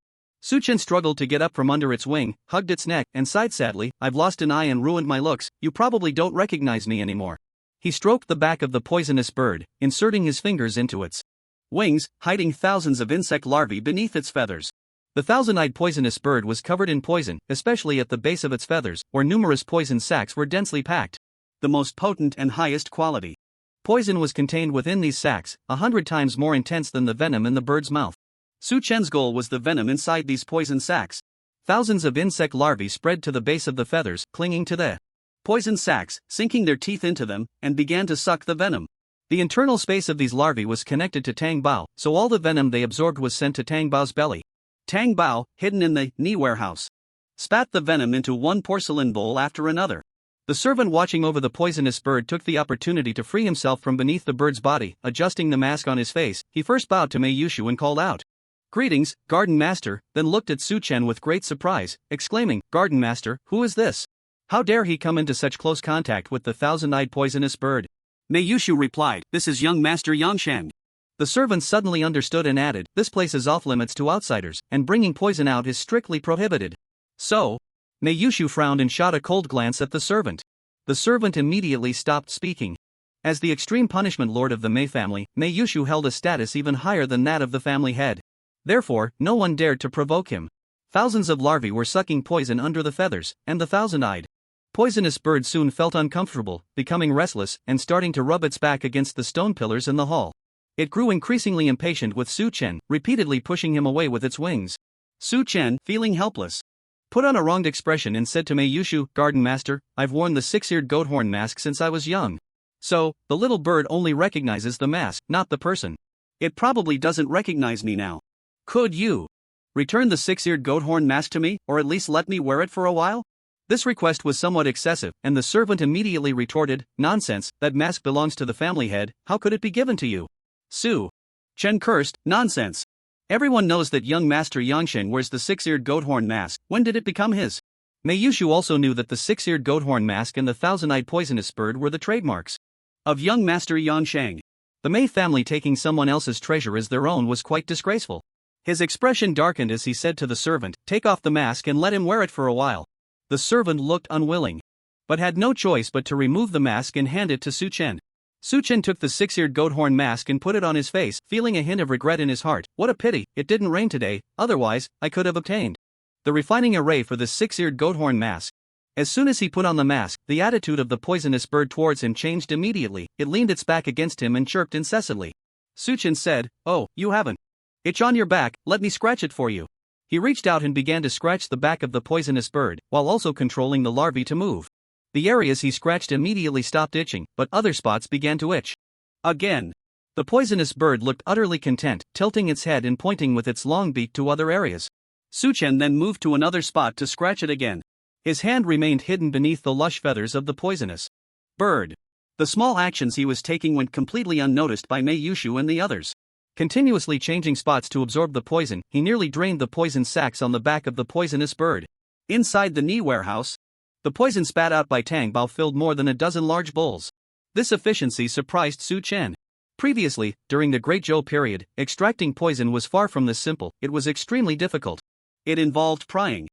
Su Chen struggled to get up from under its wing, hugged its neck, and sighed sadly, "I've lost an eye and ruined my looks, you probably don't recognize me anymore." He stroked the back of the poisonous bird, inserting his fingers into its wings, hiding thousands of insect larvae beneath its feathers. The thousand-eyed poisonous bird was covered in poison, especially at the base of its feathers, where numerous poison sacs were densely packed. The most potent and highest quality poison was contained within these sacs, 100 times more intense than the venom in the bird's mouth. Su Chen's goal was the venom inside these poison sacs. Thousands of insect larvae spread to the base of the feathers, clinging to the poison sacs, sinking their teeth into them, and began to suck the venom. The internal space of these larvae was connected to Tang Bao, so all the venom they absorbed was sent to Tang Bao's belly. Tang Bao, hidden in the knee warehouse, spat the venom into one porcelain bowl after another. The servant watching over the poisonous bird took the opportunity to free himself from beneath the bird's body. Adjusting the mask on his face, he first bowed to Mei Yushu and called out, "Greetings, Garden Master," then looked at Su Chen with great surprise, exclaiming, "Garden Master, who is this? How dare he come into such close contact with the thousand-eyed poisonous bird?" Mei Yushu replied, "This is young Master Yangshang." The servant suddenly understood and added, "This place is off-limits to outsiders, and bringing poison out is strictly prohibited." So? Mei Yushu frowned and shot a cold glance at the servant. The servant immediately stopped speaking. As the extreme punishment lord of the Mei family, Mei Yushu held a status even higher than that of the family head. Therefore, no one dared to provoke him. Thousands of larvae were sucking poison under the feathers, and the thousand-eyed poisonous bird soon felt uncomfortable, becoming restless, and starting to rub its back against the stone pillars in the hall. It grew increasingly impatient with Su Chen, repeatedly pushing him away with its wings. Su Chen, feeling helpless, put on a wronged expression and said to Mei Yushu, "Garden Master, I've worn the six-eared goat horn mask since I was young. So, the little bird only recognizes the mask, not the person. It probably doesn't recognize me now. Could you return the six-eared goat horn mask to me, or at least let me wear it for a while?" This request was somewhat excessive, and the servant immediately retorted, "Nonsense, that mask belongs to the family head, how could it be given to you?" Su Chen cursed, "Nonsense. Everyone knows that young Master Yangsheng wears the six-eared goat horn mask, when did it become his?" Mei Yushu also knew that the six-eared goat horn mask and the thousand-eyed poisonous bird were the trademarks of young Master Yangsheng. The Mei family taking someone else's treasure as their own was quite disgraceful. His expression darkened as he said to the servant, "Take off the mask and let him wear it for a while." The servant looked unwilling, but had no choice but to remove the mask and hand it to Su Chen. Su Chen took the six-eared goat horn mask and put it on his face, feeling a hint of regret in his heart. What a pity, it didn't rain today, otherwise, I could have obtained the refining array for the six-eared goat horn mask. As soon as he put on the mask, the attitude of the poisonous bird towards him changed immediately. It leaned its back against him and chirped incessantly. Su Chen said, "Oh, you haven't itch on your back, let me scratch it for you." He reached out and began to scratch the back of the poisonous bird, while also controlling the larvae to move. The areas he scratched immediately stopped itching, but other spots began to itch again. The poisonous bird looked utterly content, tilting its head and pointing with its long beak to other areas. Su Chen then moved to another spot to scratch it again. His hand remained hidden beneath the lush feathers of the poisonous bird. The small actions he was taking went completely unnoticed by Mei Yushu and the others. Continuously changing spots to absorb the poison, he nearly drained the poison sacs on the back of the poisonous bird. Inside the knee warehouse, the poison spat out by Tang Bao filled more than a dozen large bowls. This efficiency surprised Su Chen. Previously, during the Great Zhou period, extracting poison was far from this simple, it was extremely difficult. It involved prying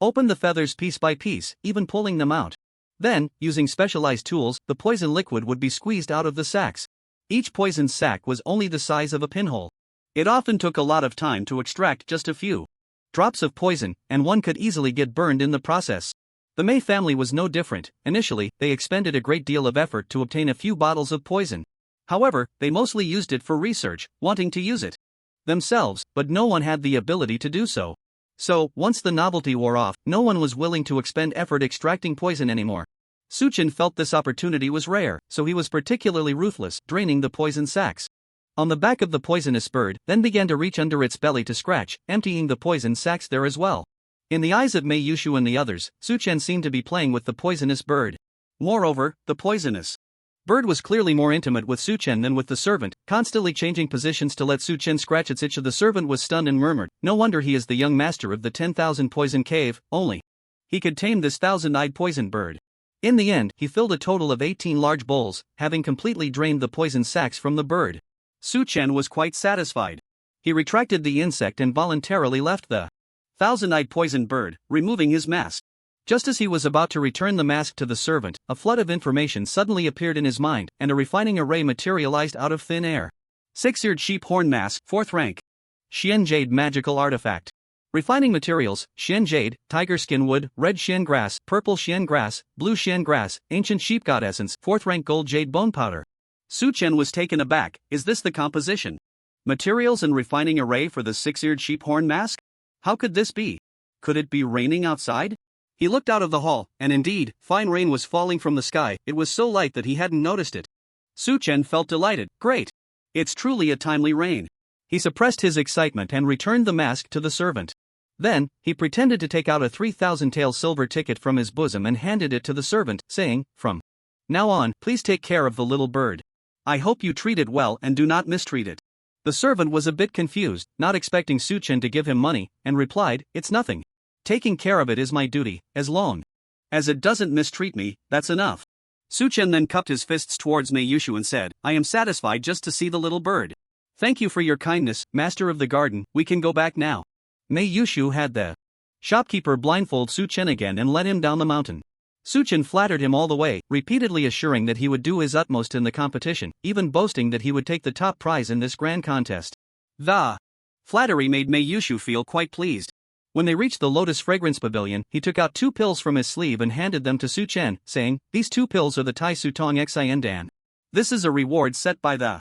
open the feathers piece by piece, even pulling them out. Then, using specialized tools, the poison liquid would be squeezed out of the sacs. Each poison sac was only the size of a pinhole. It often took a lot of time to extract just a few drops of poison, and one could easily get burned in the process. The Mei family was no different. Initially, they expended a great deal of effort to obtain a few bottles of poison. However, they mostly used it for research, wanting to use it themselves, but no one had the ability to do so. So, once the novelty wore off, no one was willing to expend effort extracting poison anymore. Su Chen felt this opportunity was rare, so he was particularly ruthless, draining the poison sacs on the back of the poisonous bird, then began to reach under its belly to scratch, emptying the poison sacs there as well. In the eyes of Mei Yushu and the others, Su Chen seemed to be playing with the poisonous bird. Moreover, the poisonous bird was clearly more intimate with Su Chen than with the servant, constantly changing positions to let Su Chen scratch its itch. The servant was stunned and murmured, "No wonder he is the young master of the 10,000 poison cave, only he could tame this 1,000-eyed poison bird." In the end, he filled a total of 18 large bowls, having completely drained the poison sacs from the bird. Su Chen was quite satisfied. He retracted the insect and voluntarily left the 1,000-eyed poison bird, removing his mask. Just as he was about to return the mask to the servant, a flood of information suddenly appeared in his mind, and a refining array materialized out of thin air. Six-eared sheep horn mask, 4th rank. Xian Jade magical artifact. Refining materials: Xian Jade, tiger skin wood, red Xian grass, purple Xian grass, blue Xian grass, ancient sheep god essence, 4th rank gold jade bone powder. Su Chen was taken aback. Is this the composition? Materials and refining array for the six-eared sheep horn mask? How could this be? Could it be raining outside? He looked out of the hall, and indeed, fine rain was falling from the sky. It was so light that he hadn't noticed it. Su Chen felt delighted. Great! It's truly a timely rain. He suppressed his excitement and returned the mask to the servant. Then, he pretended to take out a 3,000-tael silver ticket from his bosom and handed it to the servant, saying, "From now on, please take care of the little bird. I hope you treat it well and do not mistreat it." The servant was a bit confused, not expecting Su Chen to give him money, and replied, "It's nothing. Taking care of it is my duty, as long as it doesn't mistreat me, that's enough." Su Chen then cupped his fists towards Mei Yushu and said, "I am satisfied just to see the little bird. Thank you for your kindness, master of the garden, we can go back now." Mei Yushu had the shopkeeper blindfold Su Chen again and led him down the mountain. Su Chen flattered him all the way, repeatedly assuring that he would do his utmost in the competition, even boasting that he would take the top prize in this grand contest. The flattery made Mei Yushu feel quite pleased. When they reached the Lotus Fragrance Pavilion, he took out 2 pills from his sleeve and handed them to Su Chen, saying, "These 2 pills are the Tai Su Tong Xin Dan. This is a reward set by the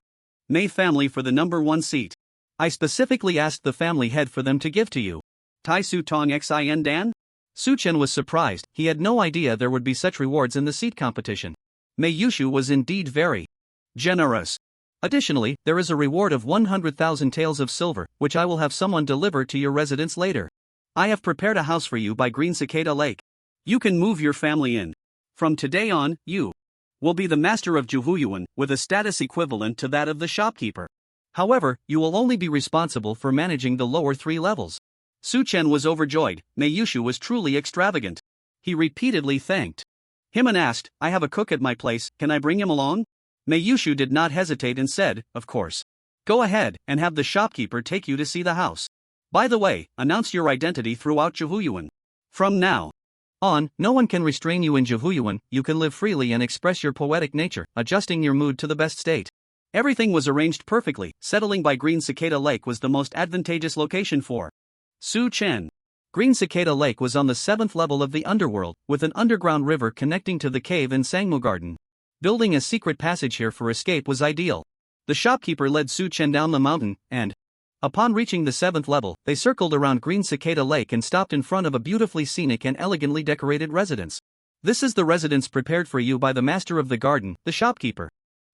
Mei family for the number 1 seat. I specifically asked the family head for them to give to you." Tai Su Tong Xin Dan? Su Chen was surprised. He had no idea there would be such rewards in the seat competition. Mei Yushu was indeed very generous. Additionally, there is a reward of 100,000 taels of silver, which I will have someone deliver to your residence later. I have prepared a house for you by Green Cicada Lake. You can move your family in. From today on, you will be the master of Yuan, with a status equivalent to that of the shopkeeper. However, you will only be responsible for managing the lower 3 levels. Su Chen was overjoyed. Mei Yushu was truly extravagant. He repeatedly thanked him and asked, "I have a cook at my place, can I bring him along?" Mei Yushu did not hesitate and said, "Of course. Go ahead, and have the shopkeeper take you to see the house. By the way, announce your identity throughout Yuan. From now on, no one can restrain you in Yuan. You can live freely and express your poetic nature, adjusting your mood to the best state." Everything was arranged perfectly. Settling by Green Cicada Lake was the most advantageous location for Su Chen. Green Cicada Lake was on the 7th level of the underworld, with an underground river connecting to the cave in Sangmu Garden. Building a secret passage here for escape was ideal. The shopkeeper led Su Chen down the mountain, and upon reaching the 7th level, they circled around Green Cicada Lake and stopped in front of a beautifully scenic and elegantly decorated residence. "This is the residence prepared for you by the master of the garden," the shopkeeper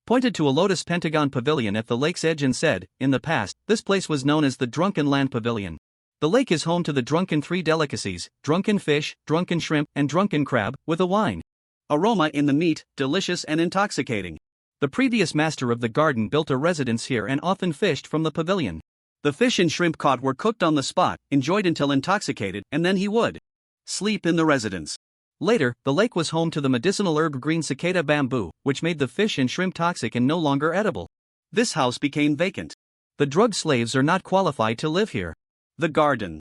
pointed to a lotus pentagon pavilion at the lake's edge and said, "In the past, this place was known as the Drunken Land Pavilion. The lake is home to the drunken 3 delicacies, drunken fish, drunken shrimp, and drunken crab, with a wine aroma in the meat, delicious and intoxicating. The previous master of the garden built a residence here and often fished from the pavilion. The fish and shrimp caught were cooked on the spot, enjoyed until intoxicated, and then he would sleep in the residence. Later, the lake was home to the medicinal herb green cicada bamboo, which made the fish and shrimp toxic and no longer edible. This house became vacant. The drug slaves are not qualified to live here. The garden.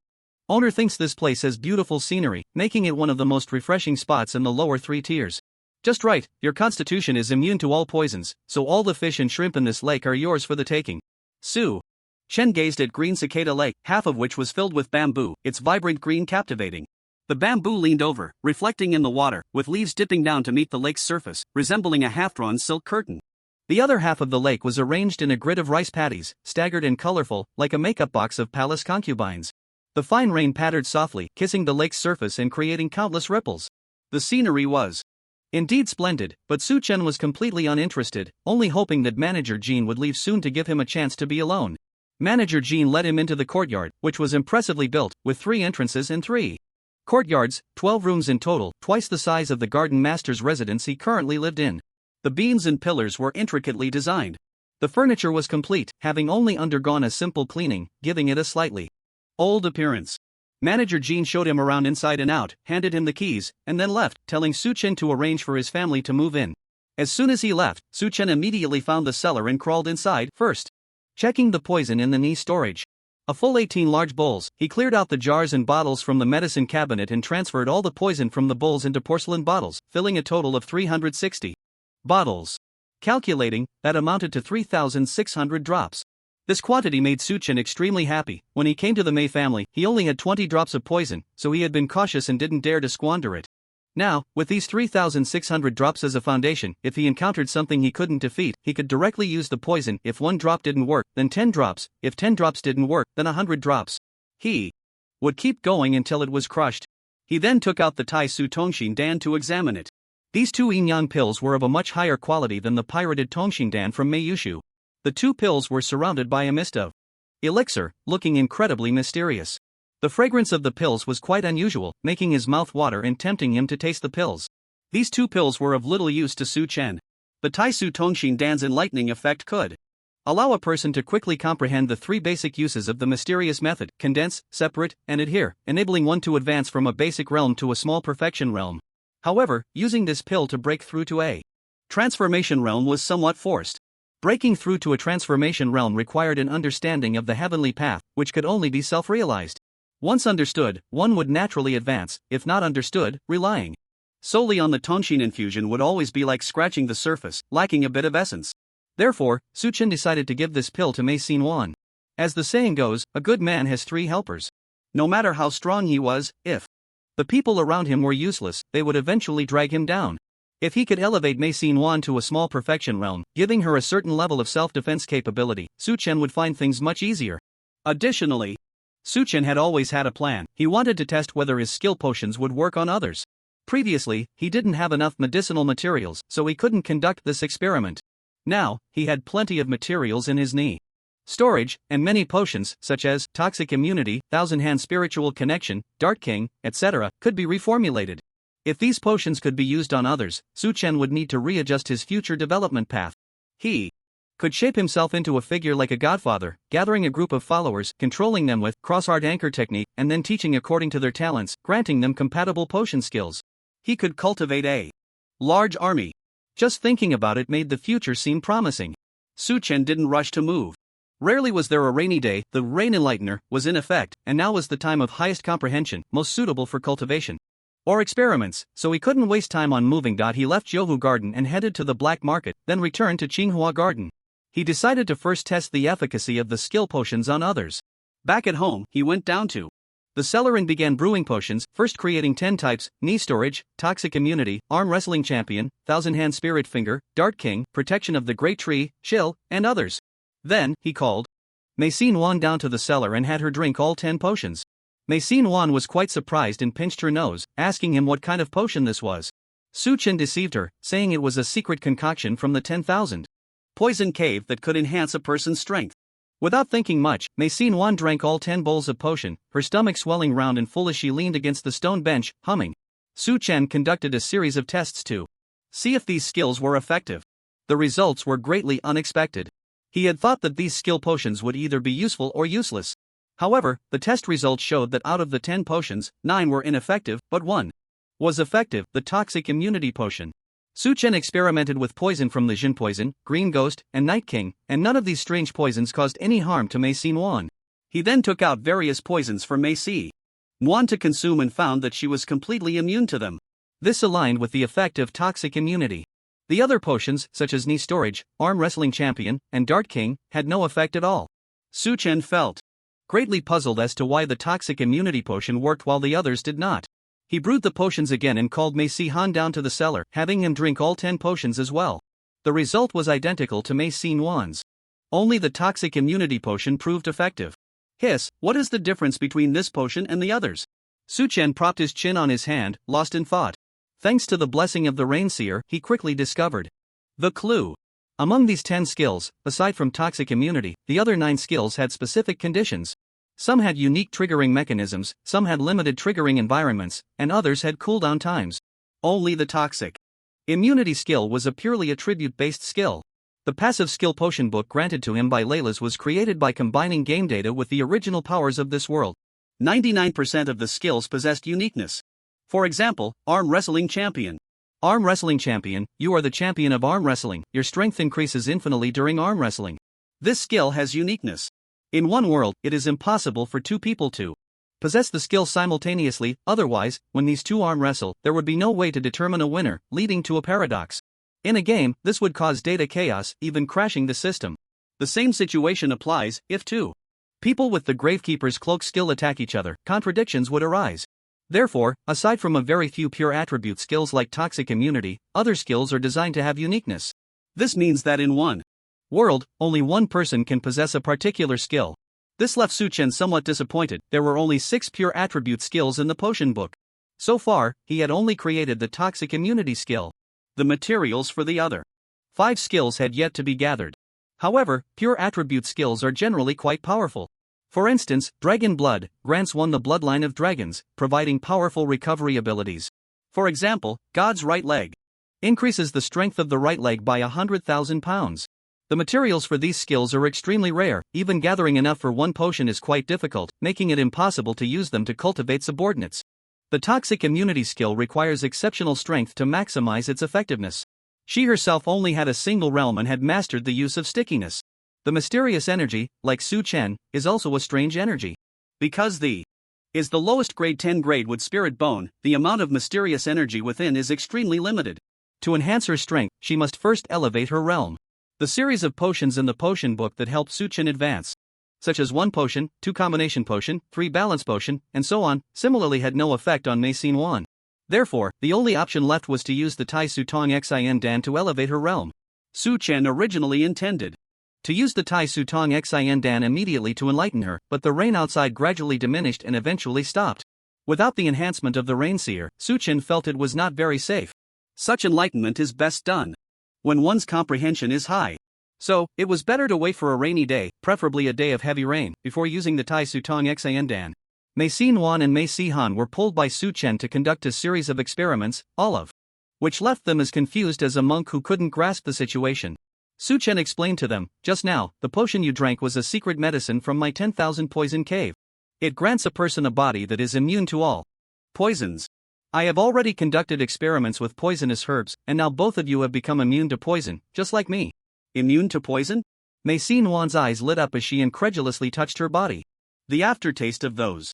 Owner thinks this place has beautiful scenery, making it one of the most refreshing spots in the lower 3 tiers. Just right, your constitution is immune to all poisons, so all the fish and shrimp in this lake are yours for the taking. Su Chen gazed at green cicada lake, half of which was filled with bamboo, its vibrant green captivating. The bamboo leaned over, reflecting in the water, with leaves dipping down to meet the lake's surface, resembling a half-drawn silk curtain. The other half of the lake was arranged in a grid of rice paddies, staggered and colorful, like a makeup box of palace concubines. The fine rain pattered softly, kissing the lake's surface and creating countless ripples. The scenery was indeed splendid, but Su Chen was completely uninterested, only hoping that Manager Jean would leave soon to give him a chance to be alone. Manager Jean led him into the courtyard, which was impressively built, with 3 entrances and 3 courtyards, 12 rooms in total, twice the size of the garden master's residence he currently lived in. The beams and pillars were intricately designed. The furniture was complete, having only undergone a simple cleaning, giving it a slightly old appearance. Manager Jean showed him around inside and out, handed him the keys, and then left, telling Su Chen to arrange for his family to move in. As soon as he left, Su Chen immediately found the cellar and crawled inside, first checking the poison in the knee storage. A full 18 large bowls, he cleared out the jars and bottles from the medicine cabinet and transferred all the poison from the bowls into porcelain bottles, filling a total of 360 bottles. Calculating, that amounted to 3,600 drops. This quantity made Su Chen extremely happy. When he came to the Mei family, he only had 20 drops of poison, so he had been cautious and didn't dare to squander it. Now, with these 3,600 drops as a foundation, if he encountered something he couldn't defeat, he could directly use the poison. If 1 drop didn't work, then 10 drops, if 10 drops didn't work, then 100 drops. He would keep going until it was crushed. He then took out the Tai Su Tongshin Dan to examine it. These 2 yin-yang pills were of a much higher quality than the pirated Tongshin Dan from Mei Yushu. The 2 pills were surrounded by a mist of elixir, looking incredibly mysterious. The fragrance of the pills was quite unusual, making his mouth water and tempting him to taste the pills. These 2 pills were of little use to Su Chen. The Tai Su Tongshin Dan's enlightening effect could allow a person to quickly comprehend the 3 basic uses of the mysterious method: condense, separate, and adhere, enabling one to advance from a basic realm to a small perfection realm. However, using this pill to break through to a transformation realm was somewhat forced. Breaking through to a transformation realm required an understanding of the heavenly path, which could only be self-realized. Once understood, one would naturally advance; if not understood, relying solely on the Tongshin infusion would always be like scratching the surface, lacking a bit of essence. Therefore, Su Chen decided to give this pill to Mei Yuan. As the saying goes, a good man has 3 helpers. No matter how strong he was, if the people around him were useless, they would eventually drag him down. If he could elevate Mei Yuan to a small perfection realm, giving her a certain level of self-defense capability, Su Chen would find things much easier. Additionally, Su Chen had always had a plan. He wanted to test whether his skill potions would work on others. Previously, he didn't have enough medicinal materials, so he couldn't conduct this experiment. Now, he had plenty of materials in his knee storage, and many potions, such as toxic immunity, thousand-hand spiritual connection, Dart King, etc., could be reformulated. If these potions could be used on others, Su Chen would need to readjust his future development path. He could shape himself into a figure like a godfather, gathering a group of followers, controlling them with cross-art anchor technique, and then teaching according to their talents, granting them compatible potion skills. He could cultivate a large army. Just thinking about it made the future seem promising. Su Chen didn't rush to move. Rarely was there a rainy day. The rain enlightener was in effect, and now was the time of highest comprehension, most suitable for cultivation or experiments, so he couldn't waste time on moving. He left Zhouhu Garden and headed to the black market, then returned to Tsinghua Garden. He decided to first test the efficacy of the skill potions on others. Back at home, he went down to the cellar and began brewing potions, first creating 10 types: knee storage, toxic immunity, arm wrestling champion, thousand-hand spirit finger, Dart King, protection of the great tree, chill, and others. Then, he called Mei Yuan down to the cellar and had her drink all 10 potions. Mei Yuan was quite surprised and pinched her nose, asking him what kind of potion this was. Su Chen deceived her, saying it was a secret concoction from the 10,000 poison cave that could enhance a person's strength. Without thinking much, Mei Yuan drank all 10 bowls of potion, her stomach swelling round and full as she leaned against the stone bench, humming. Su Chen conducted a series of tests to see if these skills were effective. The results were greatly unexpected. He had thought that these skill potions would either be useful or useless. However, the test results showed that out of the 10 potions, 9 were ineffective, but 1 was effective, the toxic immunity potion. Su Chen experimented with poison from the Jin poison, Green Ghost, and Night King, and none of these strange poisons caused any harm to Mei Yuan. He then took out various poisons for Mei Yuan to consume and found that she was completely immune to them. This aligned with the effect of toxic immunity. The other potions, such as Knee Storage, Arm Wrestling Champion, and Dart King, had no effect at all. Su Chen felt greatly puzzled as to why the toxic immunity potion worked while the others did not. He brewed the potions again and called Mei Han down to the cellar, having him drink all 10 potions as well. The result was identical to Mei Yuan's. Only the toxic immunity potion proved effective. Hiss, what is the difference between this potion and the others? Su Chen propped his chin on his hand, lost in thought. Thanks to the blessing of the Rainseer, he quickly discovered the clue. Among these 10 skills, aside from toxic immunity, the other 9 skills had specific conditions. Some had unique triggering mechanisms, some had limited triggering environments, and others had cooldown times. Only the toxic immunity skill was a purely attribute-based skill. The passive skill potion book granted to him by Lawless was created by combining game data with the original powers of this world. 99% of the skills possessed uniqueness. For example, Arm Wrestling Champion. Arm Wrestling Champion, you are the champion of arm wrestling, your strength increases infinitely during arm wrestling. This skill has uniqueness. In one world, it is impossible for 2 people to possess the skill simultaneously, otherwise, when these 2 arm wrestle, there would be no way to determine a winner, leading to a paradox. In a game, this would cause data chaos, even crashing the system. The same situation applies if 2 people with the Gravekeeper's cloak skill attack each other, contradictions would arise. Therefore, aside from a very few pure attribute skills like toxic immunity, other skills are designed to have uniqueness. This means that in one world, only one person can possess a particular skill. This left Su Chen somewhat disappointed. There were only 6 pure attribute skills in the potion book. So far, he had only created the toxic immunity skill. The materials for the other 5 skills had yet to be gathered. However, pure attribute skills are generally quite powerful. For instance, Dragon Blood grants one the bloodline of dragons, providing powerful recovery abilities. For example, God's right leg increases the strength of the right leg by 100,000 pounds. The materials for these skills are extremely rare, even gathering enough for one potion is quite difficult, making it impossible to use them to cultivate subordinates. The toxic immunity skill requires exceptional strength to maximize its effectiveness. She herself only had a single realm and had mastered the use of stickiness. The mysterious energy, like Su Chen, is also a strange energy. Because the is the lowest grade 10 grade with spirit bone, the amount of mysterious energy within is extremely limited. To enhance her strength, she must first elevate her realm. The series of potions in the potion book that helped Su Chen advance, such as 1 potion, 2 combination potion, 3 balance potion, and so on, similarly had no effect on Mei Yuan. Therefore, the only option left was to use the Tai Su Tong Xin Dan to elevate her realm. Su Chen originally intended to use the Tai Su Tong Xin Dan immediately to enlighten her, but the rain outside gradually diminished and eventually stopped. Without the enhancement of the Rainseer, Su Chen felt it was not very safe. Such enlightenment is best done when one's comprehension is high. So, it was better to wait for a rainy day, preferably a day of heavy rain, before using the Tai Su Tong Xin Dan. Mei Yuan and Mei Han were pulled by Su Chen to conduct a series of experiments, all of which left them as confused as a monk who couldn't grasp the situation. Su Chen explained to them, just now, the potion you drank was a secret medicine from my 10,000 poison cave. It grants a person a body that is immune to all poisons. I have already conducted experiments with poisonous herbs, and now both of you have become immune to poison, just like me. Immune to poison? Mei Yuan's eyes lit up as she incredulously touched her body. The aftertaste of those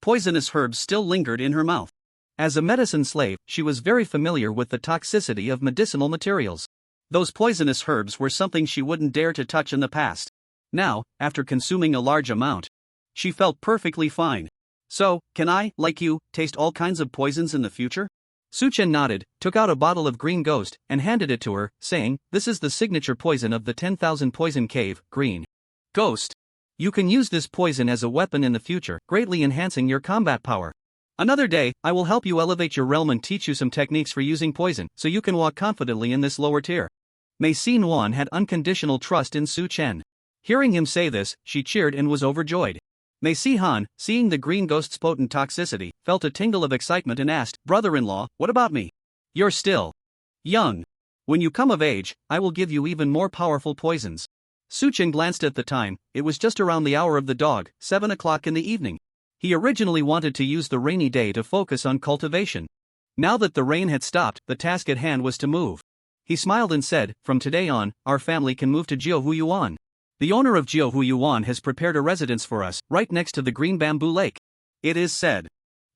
poisonous herbs still lingered in her mouth. As a medicine slave, she was very familiar with the toxicity of medicinal materials. Those poisonous herbs were something she wouldn't dare to touch in the past. Now, after consuming a large amount, she felt perfectly fine. So, can I, like you, taste all kinds of poisons in the future? Su Chen nodded, took out a bottle of Green Ghost, and handed it to her, saying, this is the signature poison of the 10,000 poison cave, Green Ghost. You can use this poison as a weapon in the future, greatly enhancing your combat power. Another day, I will help you elevate your realm and teach you some techniques for using poison, so you can walk confidently in this lower tier. Mei Yuan had unconditional trust in Su Chen. Hearing him say this, she cheered and was overjoyed. Mei Han, seeing the Green Ghost's potent toxicity, felt a tingle of excitement and asked, brother-in-law, what about me? You're still young. When you come of age, I will give you even more powerful poisons. Su Chen glanced at the time. It was just around the hour of the dog, 7 o'clock in the evening. He originally wanted to use the rainy day to focus on cultivation. Now that the rain had stopped, the task at hand was to move. He smiled and said, "From today on, our family can move to Yuan. The owner of Yuan has prepared a residence for us, right next to the green bamboo lake. It is said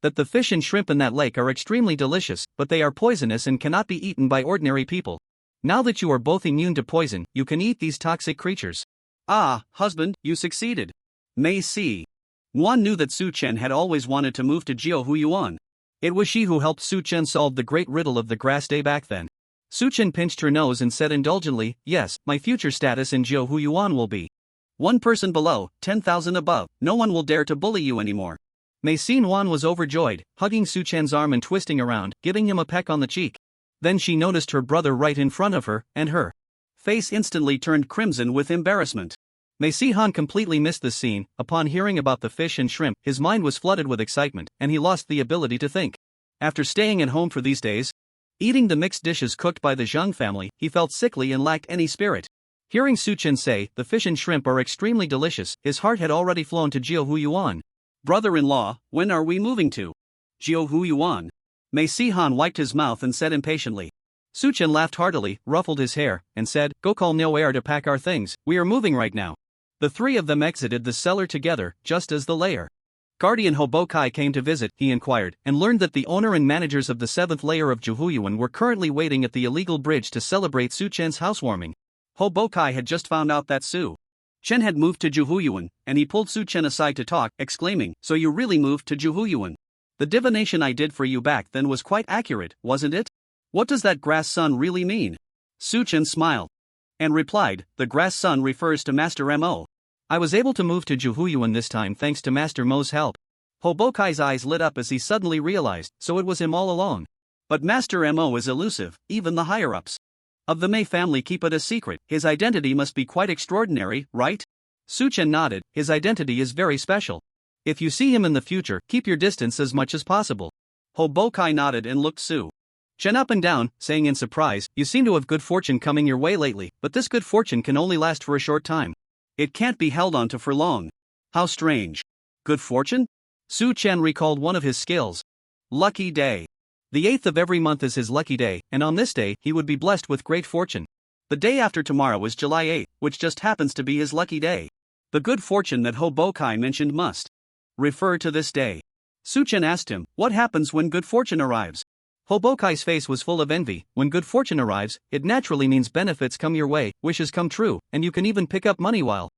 that the fish and shrimp in that lake are extremely delicious, but they are poisonous and cannot be eaten by ordinary people. Now that you are both immune to poison, you can eat these toxic creatures." Ah, husband, you succeeded. Mei Si. Yuan knew that Su Chen had always wanted to move to Yuan. It was she who helped Su Chen solve the great riddle of the grass day back then. Su Chen pinched her nose and said indulgently, "Yes, my future status in Yuan will be 1 person below, 10,000 above. No one will dare to bully you anymore." Mei Si Yuan was overjoyed, hugging Su Chen's arm and twisting around, giving him a peck on the cheek. Then she noticed her brother right in front of her, and her face instantly turned crimson with embarrassment. Mei Si Han completely missed the scene. Upon hearing about the fish and shrimp, his mind was flooded with excitement, and he lost the ability to think. After staying at home for these days, eating the mixed dishes cooked by the Zhang family, he felt sickly and lacked any spirit. Hearing Su Chen say, "The fish and shrimp are extremely delicious," his heart had already flown to Yuan. "Brother-in-law, when are we moving to Yuan?" Mei Si Han wiped his mouth and said impatiently. Su Chen laughed heartily, ruffled his hair, and said, "Go call Noir to pack our things, we are moving right now." The three of them exited the cellar together, just as the layer guardian Hobokai came to visit. He inquired, and learned that the owner and managers of the 7th layer of Yuan were currently waiting at the illegal bridge to celebrate Su Chen's housewarming. Hobokai had just found out that Su Chen had moved to Yuan, and he pulled Su Chen aside to talk, exclaiming, "So you really moved to Yuan? The divination I did for you back then was quite accurate, wasn't it? What does that grass sun really mean?" Su Chen smiled and replied, "The grass sun refers to Master Mo. I was able to move to Yuan this time thanks to Master Mo's help." Hobokai's eyes lit up as he suddenly realized, so it was him all along. But Master Mo is elusive, even the higher-ups of the Mei family keep it a secret. His identity must be quite extraordinary, right? Su Chen nodded. "His identity is very special. If you see him in the future, keep your distance as much as possible." Hobokai nodded and looked Su Chen up and down, saying in surprise, "You seem to have good fortune coming your way lately, but this good fortune can only last for a short time. It can't be held on to for long. How strange. Good fortune?" Su Chen recalled one of his skills. Lucky day. The 8th of every month is his lucky day, and on this day, he would be blessed with great fortune. The day after tomorrow is July 8th, which just happens to be his lucky day. The good fortune that Hobokai mentioned must refer to this day. Su Chen asked him, "What happens when good fortune arrives?" Hobokai's face was full of envy. "When good fortune arrives, it naturally means benefits come your way, wishes come true, and you can even pick up money while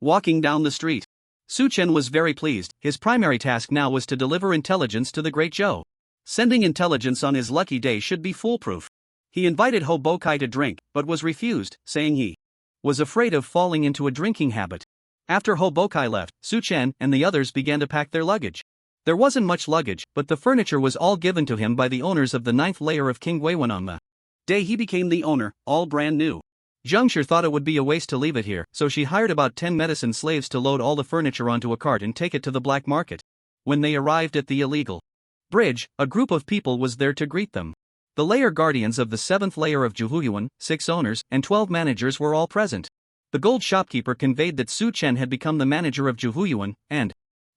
walking down the street." Su Chen was very pleased. His primary task now was to deliver intelligence to the Great Zhou. Sending intelligence on his lucky day should be foolproof. He invited Hobokai to drink, but was refused, saying he was afraid of falling into a drinking habit. After Hobokai left, Su Chen and the others began to pack their luggage. There wasn't much luggage, but the furniture was all given to him by the owners of the 9th layer of King Weiwen on the day he became the owner, all brand new. Zhengshi thought it would be a waste to leave it here, so she hired about 10 medicine slaves to load all the furniture onto a cart and take it to the black market. When they arrived at the illegal bridge, a group of people was there to greet them. The layer guardians of the 7th layer of Yuan, 6 owners, and 12 managers were all present. The gold shopkeeper conveyed that Su Chen had become the manager of Yuan, and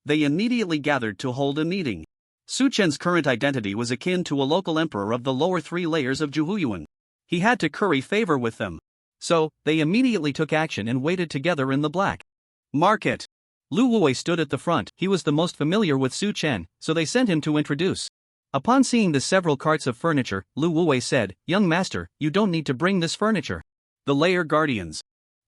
they immediately gathered to hold a meeting. Su Chen's current identity was akin to a local emperor of the lower 3 layers of Yuan. He had to curry favor with them. So, they immediately took action and waited together in the black market. Lu Wuwei stood at the front. He was the most familiar with Su Chen, so they sent him to introduce. Upon seeing the several carts of furniture, Lu Wuwei said, "Young master, you don't need to bring this furniture. The layer guardians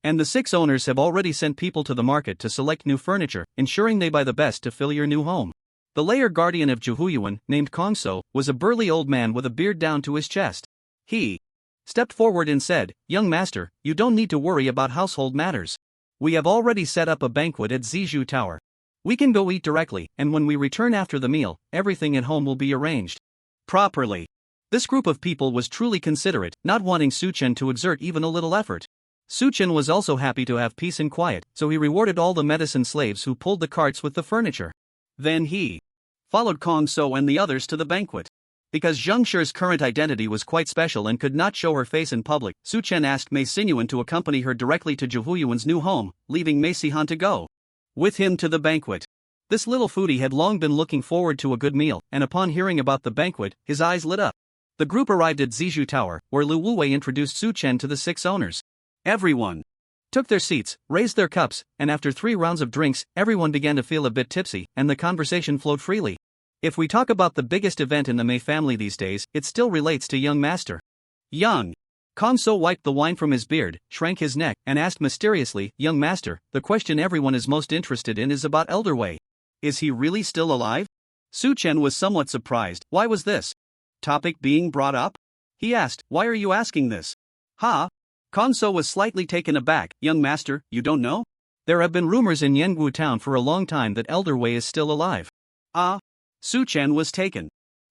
and the 6 owners have already sent people to the market to select new furniture, ensuring they buy the best to fill your new home." The layer guardian of Yuan, named Kongso, was a burly old man with a beard down to his chest. He stepped forward and said, "Young master, you don't need to worry about household matters. We have already set up a banquet at Zizhu Tower. We can go eat directly, and when we return after the meal, everything at home will be arranged properly." This group of people was truly considerate, not wanting Su Chen to exert even a little effort. Su Chen was also happy to have peace and quiet, so he rewarded all the medicine slaves who pulled the carts with the furniture. Then he followed Kongso and the others to the banquet. Because Zhengshi's current identity was quite special and could not show her face in public, Su Chen asked Mei Sinyuan to accompany her directly to Yuan's new home, leaving Mei Sihan to go with him to the banquet. This little foodie had long been looking forward to a good meal, and upon hearing about the banquet, his eyes lit up. The group arrived at Zizhu Tower, where Lu Wuwei introduced Su Chen to the 6 owners. Everyone took their seats, raised their cups, and after 3 rounds of drinks, everyone began to feel a bit tipsy, and the conversation flowed freely. If we talk about the biggest event in the Mei family these days, it still relates to young master. Young Konso wiped the wine from his beard, shrank his neck, and asked mysteriously, "Young master, the question everyone is most interested in is about Elder Wei. Is he really still alive?" Su Chen was somewhat surprised. Why was this topic being brought up? He asked, "Why are you asking this?" "Ha?" Konso was slightly taken aback. "Young master, you don't know? There have been rumors in Yangwu town for a long time that Elder Wei is still alive." "Ah?" Su Chen was taken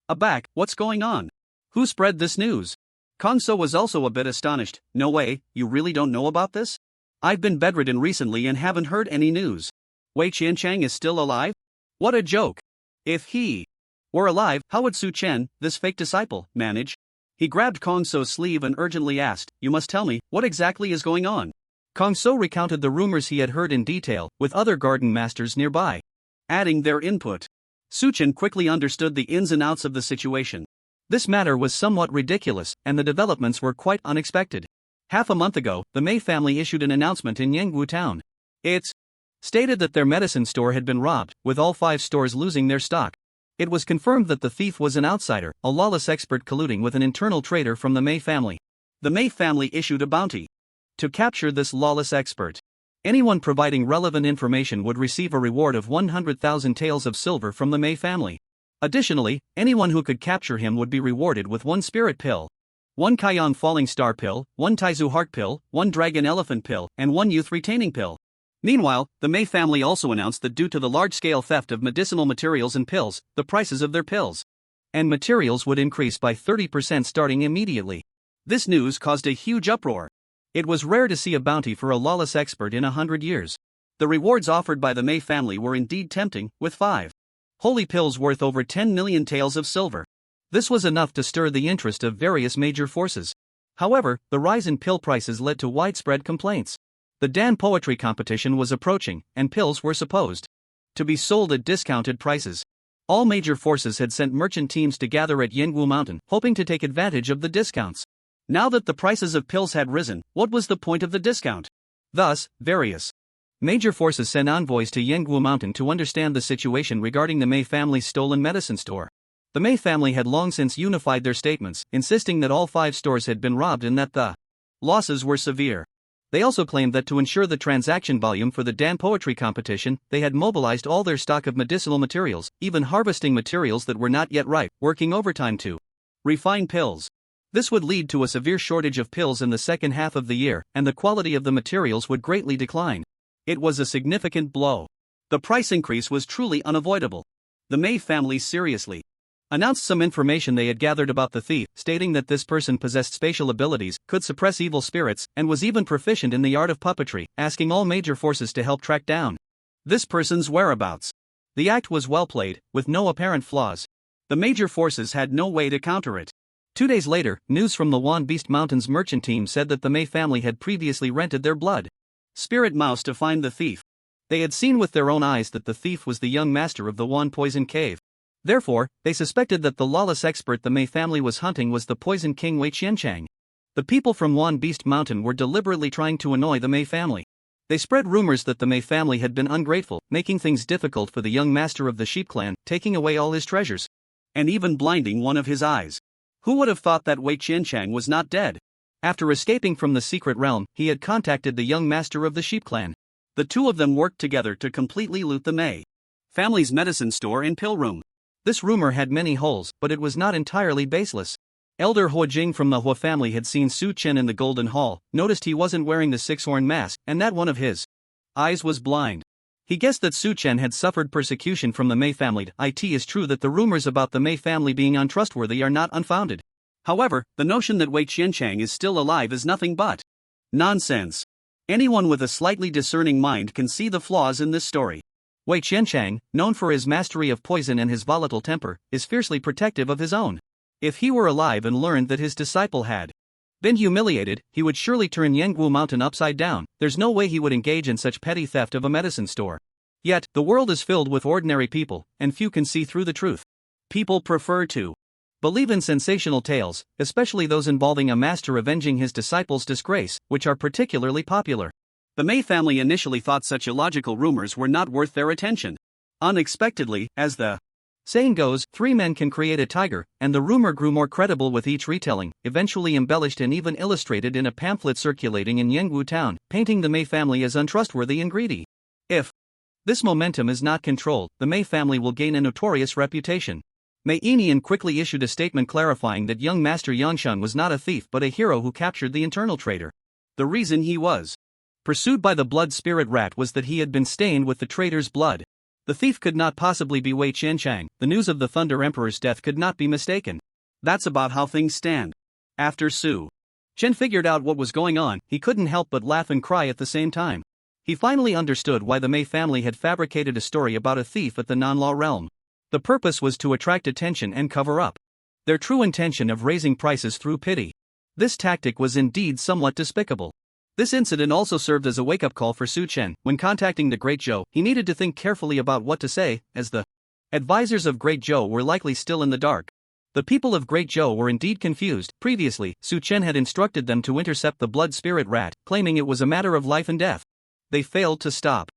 aback. "What's going on? Who spread this news?" Konso was also a bit astonished. "No way, you really don't know about this? I've been bedridden recently and haven't heard any news. Wei Qianchang is still alive? What a joke. If he were alive, how would Su Chen, this fake disciple, manage?" He grabbed Konso's sleeve and urgently asked, "You must tell me, what exactly is going on?" Konso recounted the rumors he had heard in detail, with other garden masters nearby adding their input. Su Chen quickly understood the ins and outs of the situation. This matter was somewhat ridiculous, and the developments were quite unexpected. Half a month ago, the Mei family issued an announcement in Yangwu town. It stated that their medicine store had been robbed, with all 5 stores losing their stock. It was confirmed that the thief was an outsider, a lawless expert colluding with an internal traitor from the Mei family. The Mei family issued a bounty to capture this lawless expert. Anyone providing relevant information would receive a reward of 100,000 taels of silver from the Mei family. Additionally, anyone who could capture him would be rewarded with 1 spirit pill, 1 Kaiyang falling star pill, 1 Taizu heart pill, 1 dragon elephant pill, and 1 youth retaining pill. Meanwhile, the Mei family also announced that due to the large-scale theft of medicinal materials and pills, the prices of their pills and materials would increase by 30% starting immediately. This news caused a huge uproar. It was rare to see a bounty for a lawless expert in 100 years. The rewards offered by the Mei family were indeed tempting, with 5 holy pills worth over 10 million taels of silver. This was enough to stir the interest of various major forces. However, the rise in pill prices led to widespread complaints. The Dan poetry competition was approaching, and pills were supposed to be sold at discounted prices. All major forces had sent merchant teams to gather at Yangwu Mountain, hoping to take advantage of the discounts. Now that the prices of pills had risen, what was the point of the discount? Thus, various major forces sent envoys to Yangwu Mountain to understand the situation regarding the Mei family's stolen medicine store. The Mei family had long since unified their statements, insisting that all 5 stores had been robbed and that the losses were severe. They also claimed that to ensure the transaction volume for the Dan poetry competition, they had mobilized all their stock of medicinal materials, even harvesting materials that were not yet ripe, working overtime to refine pills. This would lead to a severe shortage of pills in the second half of the year, and the quality of the materials would greatly decline. It was a significant blow. The price increase was truly unavoidable. The Mei family seriously announced some information they had gathered about the thief, stating that this person possessed spatial abilities, could suppress evil spirits, and was even proficient in the art of puppetry, asking all major forces to help track down this person's whereabouts. The act was well played, with no apparent flaws. The major forces had no way to counter it. 2 days later, news from the Yuan Beast Mountains merchant team said that the Mei family had previously rented their blood spirit mouse to find the thief. They had seen with their own eyes that the thief was the young master of the Yuan Poison Cave. Therefore, they suspected that the lawless expert the Mei family was hunting was the Poison King Wei Qianchang. The people from Yuan Beast Mountain were deliberately trying to annoy the Mei family. They spread rumors that the Mei family had been ungrateful, making things difficult for the young master of the sheep clan, taking away all his treasures, and even blinding one of his eyes. Who would have thought that Wei Qianchang was not dead? After escaping from the secret realm, he had contacted the young master of the sheep clan. The two of them worked together to completely loot the Mei family's medicine store and pill room. This rumor had many holes, but it was not entirely baseless. Elder Hua Jing from the Hua family had seen Su Chen in the Golden Hall, noticed he wasn't wearing the 6-horn mask, and that one of his eyes was blind. He guessed that Su Chen had suffered persecution from the Mei family. It is true that the rumors about the Mei family being untrustworthy are not unfounded. However, the notion that Wei Qianchang is still alive is nothing but nonsense. Anyone with a slightly discerning mind can see the flaws in this story. Wei Qianchang, known for his mastery of poison and his volatile temper, is fiercely protective of his own. If he were alive and learned that his disciple had been humiliated, he would surely turn Yangwu Mountain upside down. There's no way he would engage in such petty theft of a medicine store. Yet, the world is filled with ordinary people, and few can see through the truth. People prefer to believe in sensational tales, especially those involving a master avenging his disciples' disgrace, which are particularly popular. The Mei family initially thought such illogical rumors were not worth their attention. Unexpectedly, as the saying goes, 3 men can create a tiger, and the rumor grew more credible with each retelling, eventually embellished and even illustrated in a pamphlet circulating in Yangwu town, painting the Mei family as untrustworthy and greedy. If this momentum is not controlled, the Mei family will gain a notorious reputation. Mei Enian quickly issued a statement clarifying that young Master Yanshan was not a thief but a hero who captured the internal traitor. The reason he was pursued by the blood spirit rat was that he had been stained with the traitor's blood. The thief could not possibly be Wei Qianchang. The news of the Thunder Emperor's death could not be mistaken. That's about how things stand. After Su Chen figured out what was going on, he couldn't help but laugh and cry at the same time. He finally understood why the Mei family had fabricated a story about a thief at the non-law realm. The purpose was to attract attention and cover up their true intention of raising prices through pity. This tactic was indeed somewhat despicable. This incident also served as a wake-up call for Su Chen. When contacting the Great Zhou, he needed to think carefully about what to say, as the advisors of Great Zhou were likely still in the dark. The people of Great Zhou were indeed confused. Previously, Su Chen had instructed them to intercept the blood spirit rat, claiming it was a matter of life and death. They failed to stop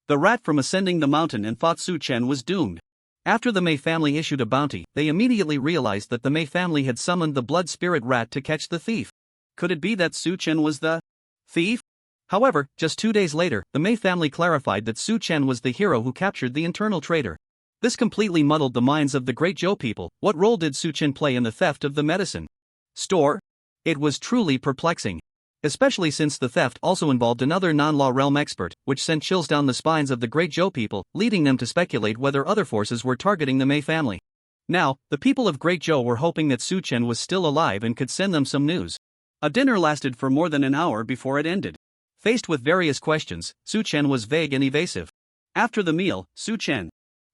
the rat from ascending the mountain and thought Su Chen was doomed. After the Mei family issued a bounty, they immediately realized that the Mei family had summoned the blood spirit rat to catch the thief. Could it be that Su Chen was the thief? However, just 2 days later, the Mei family clarified that Su Chen was the hero who captured the internal traitor. This completely muddled the minds of the Great Zhou people. What role did Su Chen play in the theft of the medicine store? It was truly perplexing. Especially since the theft also involved another non-law realm expert, which sent chills down the spines of the Great Zhou people, leading them to speculate whether other forces were targeting the Mei family. Now, the people of Great Zhou were hoping that Su Chen was still alive and could send them some news. A dinner lasted for more than an hour before it ended. Faced with various questions, Su Chen was vague and evasive. After the meal, Su Chen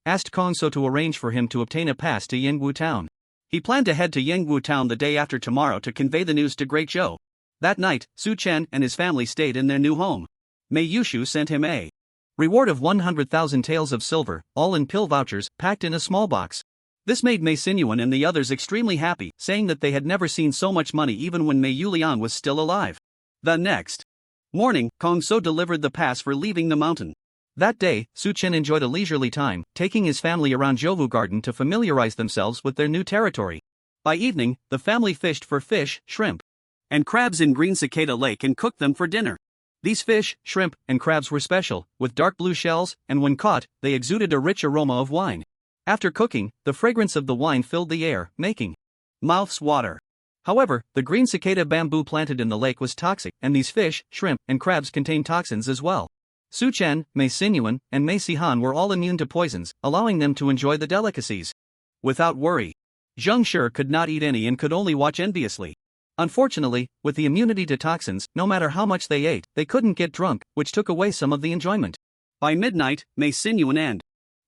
asked Kong So to arrange for him to obtain a pass to Yangwu town. He planned to head to Yangwu town the day after tomorrow to convey the news to Great Zhou. That night, Su Chen and his family stayed in their new home. Mei Yushu sent him a reward of 100,000 taels of silver, all in pill vouchers, packed in a small box. This made Mei Xinyuan and the others extremely happy, saying that they had never seen so much money even when Mei Yulian was still alive. The next morning, Kong So delivered the pass for leaving the mountain. That day, Su Chen enjoyed a leisurely time, taking his family around Zhouvu Garden to familiarize themselves with their new territory. By evening, the family fished for fish, shrimp, and crabs in Green Cicada Lake and cooked them for dinner. These fish, shrimp, and crabs were special, with dark blue shells, and when caught, they exuded a rich aroma of wine. After cooking, the fragrance of the wine filled the air, making mouths water. However, the green cicada bamboo planted in the lake was toxic, and these fish, shrimp, and crabs contained toxins as well. Su Chen, Mei Xinyuan, and Mei Sihan were all immune to poisons, allowing them to enjoy the delicacies without worry. Zheng Shi could not eat any and could only watch enviously. Unfortunately, with the immunity to toxins, no matter how much they ate, they couldn't get drunk, which took away some of the enjoyment. By midnight, Mei Xinyuan and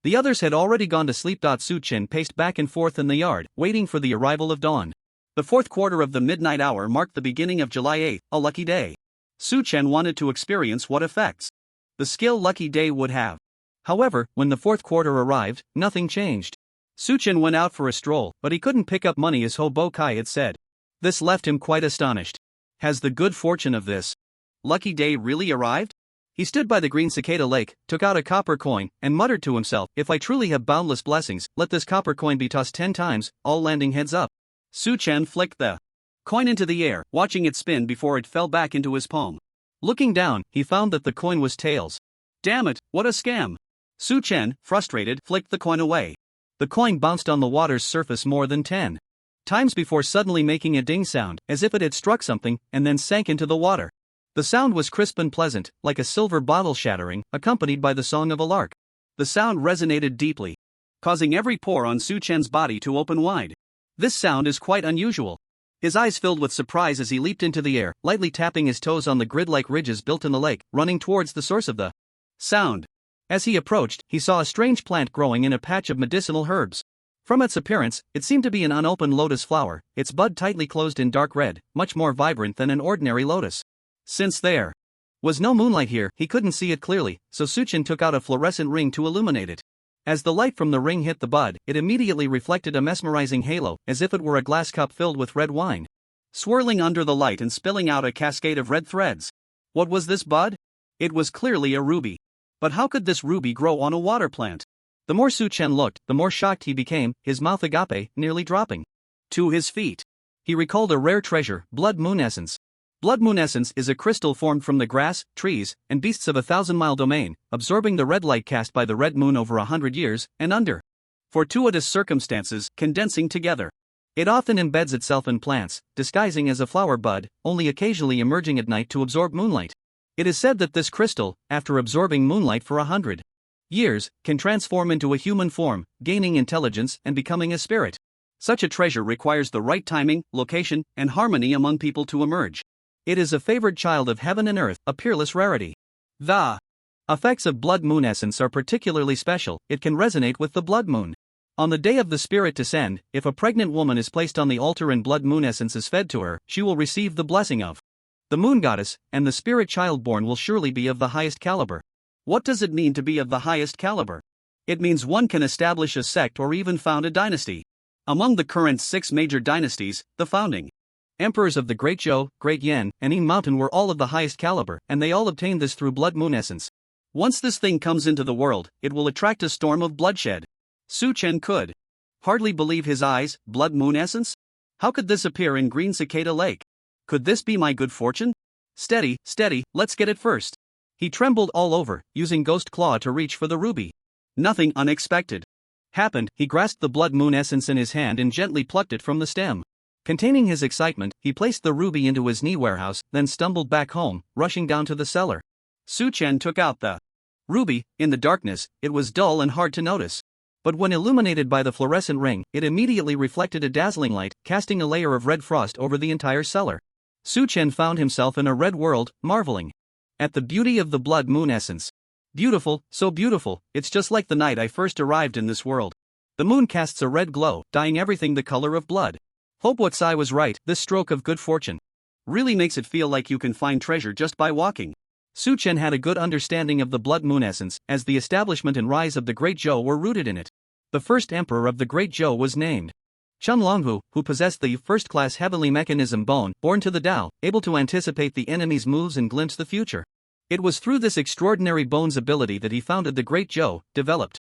the others had already gone to sleep. Su Chen paced back and forth in the yard, waiting for the arrival of dawn. The fourth quarter of the midnight hour marked the beginning of July 8, a lucky day. Su Chen wanted to experience what effects the skill lucky day would have. However, when the fourth quarter arrived, nothing changed. Su Chen went out for a stroll, but he couldn't pick up money as Ho Bo Kai had said. This left him quite astonished. Has the good fortune of this lucky day really arrived? He stood by the green cicada lake, took out a copper coin, and muttered to himself, if I truly have boundless blessings, let this copper coin be tossed 10 times, all landing heads up. Su Chen flicked the coin into the air, watching it spin before it fell back into his palm. Looking down, he found that the coin was tails. Damn it, what a scam! Su Chen, frustrated, flicked the coin away. The coin bounced on the water's surface more than 10 times before suddenly making a ding sound, as if it had struck something, and then sank into the water. The sound was crisp and pleasant, like a silver bottle shattering, accompanied by the song of a lark. The sound resonated deeply, causing every pore on Su Chen's body to open wide. This sound is quite unusual. His eyes filled with surprise as he leaped into the air, lightly tapping his toes on the grid-like ridges built in the lake, running towards the source of the sound. As he approached, he saw a strange plant growing in a patch of medicinal herbs. From its appearance, it seemed to be an unopened lotus flower, its bud tightly closed in dark red, much more vibrant than an ordinary lotus. Since there Was no moonlight here, he couldn't see it clearly, so Suchin took out a fluorescent ring to illuminate it. As the light from the ring hit the bud, it immediately reflected a mesmerizing halo, as if it were a glass cup filled with red wine, swirling under the light and spilling out a cascade of red threads. What was this bud? It was clearly a ruby. But how could this ruby grow on a water plant? The more Suchen looked, the more shocked he became, his mouth agape nearly dropping to his feet. He recalled a rare treasure, blood moon essence. Blood moon essence is a crystal formed from the grass, trees, and beasts of a 1,000-mile domain, absorbing the red light cast by the red moon over 100 years, and under fortuitous circumstances, condensing together. It often embeds itself in plants, disguising as a flower bud, only occasionally emerging at night to absorb moonlight. It is said that this crystal, after absorbing moonlight for 100 years, can transform into a human form, gaining intelligence and becoming a spirit. Such a treasure requires the right timing, location, and harmony among people to emerge. It is a favored child of heaven and earth, a peerless rarity. The effects of blood moon essence are particularly special. It can resonate with the blood moon. On the day of the spirit descend, if a pregnant woman is placed on the altar and blood moon essence is fed to her, she will receive the blessing of the moon goddess, and the spirit child born will surely be of the highest caliber. What does it mean to be of the highest caliber? It means one can establish a sect or even found a dynasty. Among the current 6 major dynasties, the founding emperors of the Great Zhou, Great Yan, and Yin Mountain were all of the highest caliber, and they all obtained this through blood moon essence. Once this thing comes into the world, it will attract a storm of bloodshed. Su Chen could hardly believe his eyes. Blood moon essence? How could this appear in Green Cicada Lake? Could this be my good fortune? Steady, steady, let's get it first. He trembled all over, using Ghost Claw to reach for the ruby. Nothing unexpected happened. He grasped the blood moon essence in his hand and gently plucked it from the stem. Containing his excitement, he placed the ruby into his knee warehouse, then stumbled back home, rushing down to the cellar. Su Chen took out the ruby. In the darkness, it was dull and hard to notice. But when illuminated by the fluorescent ring, it immediately reflected a dazzling light, casting a layer of red frost over the entire cellar. Su Chen found himself in a red world, marveling at the beauty of the blood moon essence. Beautiful, so beautiful, it's just like the night I first arrived in this world. The moon casts a red glow, dyeing everything the color of blood. Hope what Sai was right, this stroke of good fortune really makes it feel like you can find treasure just by walking. Su Chen had a good understanding of the blood moon essence, as the establishment and rise of the Great Zhou were rooted in it. The first emperor of the Great Zhou was named Chun Longhu, who possessed the first-class heavenly mechanism bone, born to the Tao, able to anticipate the enemy's moves and glimpse the future. It was through this extraordinary bone's ability that he founded the Great Zhou, developed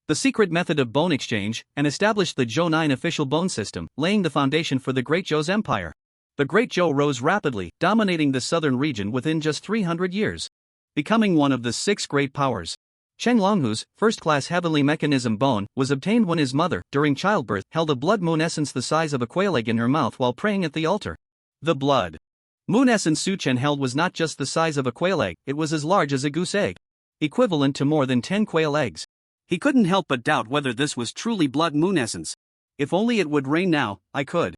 the secret method of bone exchange, and established the Zhou 9 official bone system, laying the foundation for the Great Zhou's empire. The Great Zhou rose rapidly, dominating the southern region within just 300 years, becoming one of the 6 great powers. Chen Longhu's first-class heavenly mechanism bone was obtained when his mother, during childbirth, held a blood moon essence the size of a quail egg in her mouth while praying at the altar. The blood moon essence Su Chen held was not just the size of a quail egg, it was as large as a goose egg, equivalent to more than 10 quail eggs. He couldn't help but doubt whether this was truly blood moon essence. If only it would rain now, I could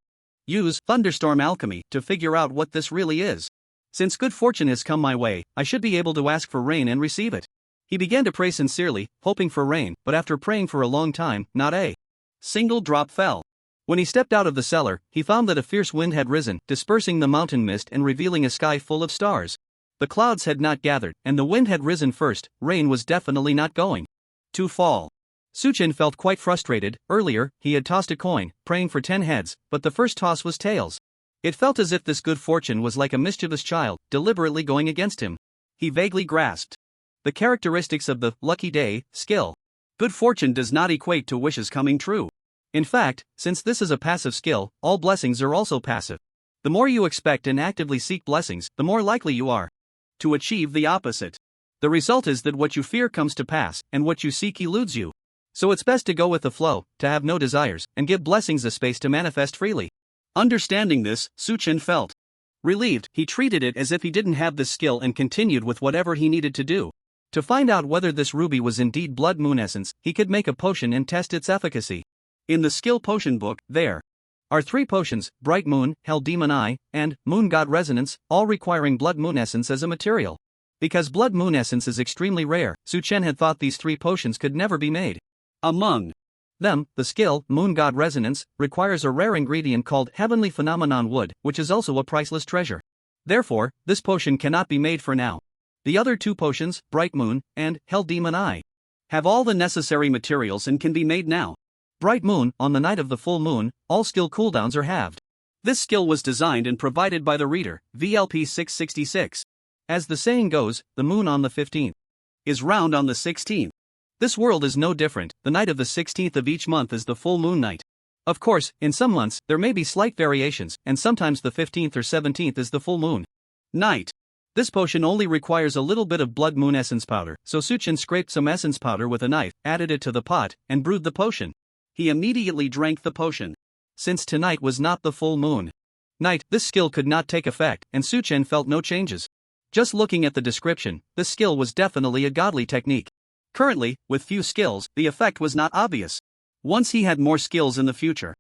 use thunderstorm alchemy to figure out what this really is. Since good fortune has come my way, I should be able to ask for rain and receive it. He began to pray sincerely, hoping for rain, but after praying for a long time, not a single drop fell. When he stepped out of the cellar, he found that a fierce wind had risen, dispersing the mountain mist and revealing a sky full of stars. The clouds had not gathered, and the wind had risen first. Rain was definitely not going to fall. Su Chen felt quite frustrated. Earlier, he had tossed a coin, praying for 10 heads, but the first toss was tails. It felt as if this good fortune was like a mischievous child, deliberately going against him. He vaguely grasped the characteristics of the lucky day skill. Good fortune does not equate to wishes coming true. In fact, since this is a passive skill, all blessings are also passive. The more you expect and actively seek blessings, the more likely you are to achieve the opposite. The result is that what you fear comes to pass, and what you seek eludes you. So it's best to go with the flow, to have no desires, and give blessings a space to manifest freely. Understanding this, Su Chen felt relieved. He treated it as if he didn't have this skill and continued with whatever he needed to do. To find out whether this ruby was indeed blood moon essence, he could make a potion and test its efficacy. In the skill potion book, there are 3 potions: Bright Moon, Hell Demon Eye, and Moon God Resonance, all requiring blood moon essence as a material. Because blood moon essence is extremely rare, Su Chen had thought these 3 potions could never be made. Among them, the skill, Moon God Resonance, requires a rare ingredient called Heavenly Phenomenon Wood, which is also a priceless treasure. Therefore, this potion cannot be made for now. The other two potions, Bright Moon and Hell Demon Eye, have all the necessary materials and can be made now. Bright Moon, on the night of the full moon, all skill cooldowns are halved. This skill was designed and provided by the reader, VLP 666. As the saying goes, the moon on the 15th is round on the 16th. This world is no different. The night of the 16th of each month is the full moon night. Of course, in some months, there may be slight variations, and sometimes the 15th or 17th is the full moon night. This potion only requires a little bit of blood moon essence powder, so Suchin scraped some essence powder with a knife, added it to the pot, and brewed the potion. He immediately drank the potion. Since tonight was not the full moon night, this skill could not take effect, and Suchin felt no changes. Just looking at the description, this skill was definitely a godly technique. Currently, with few skills, the effect was not obvious. Once he had more skills in the future,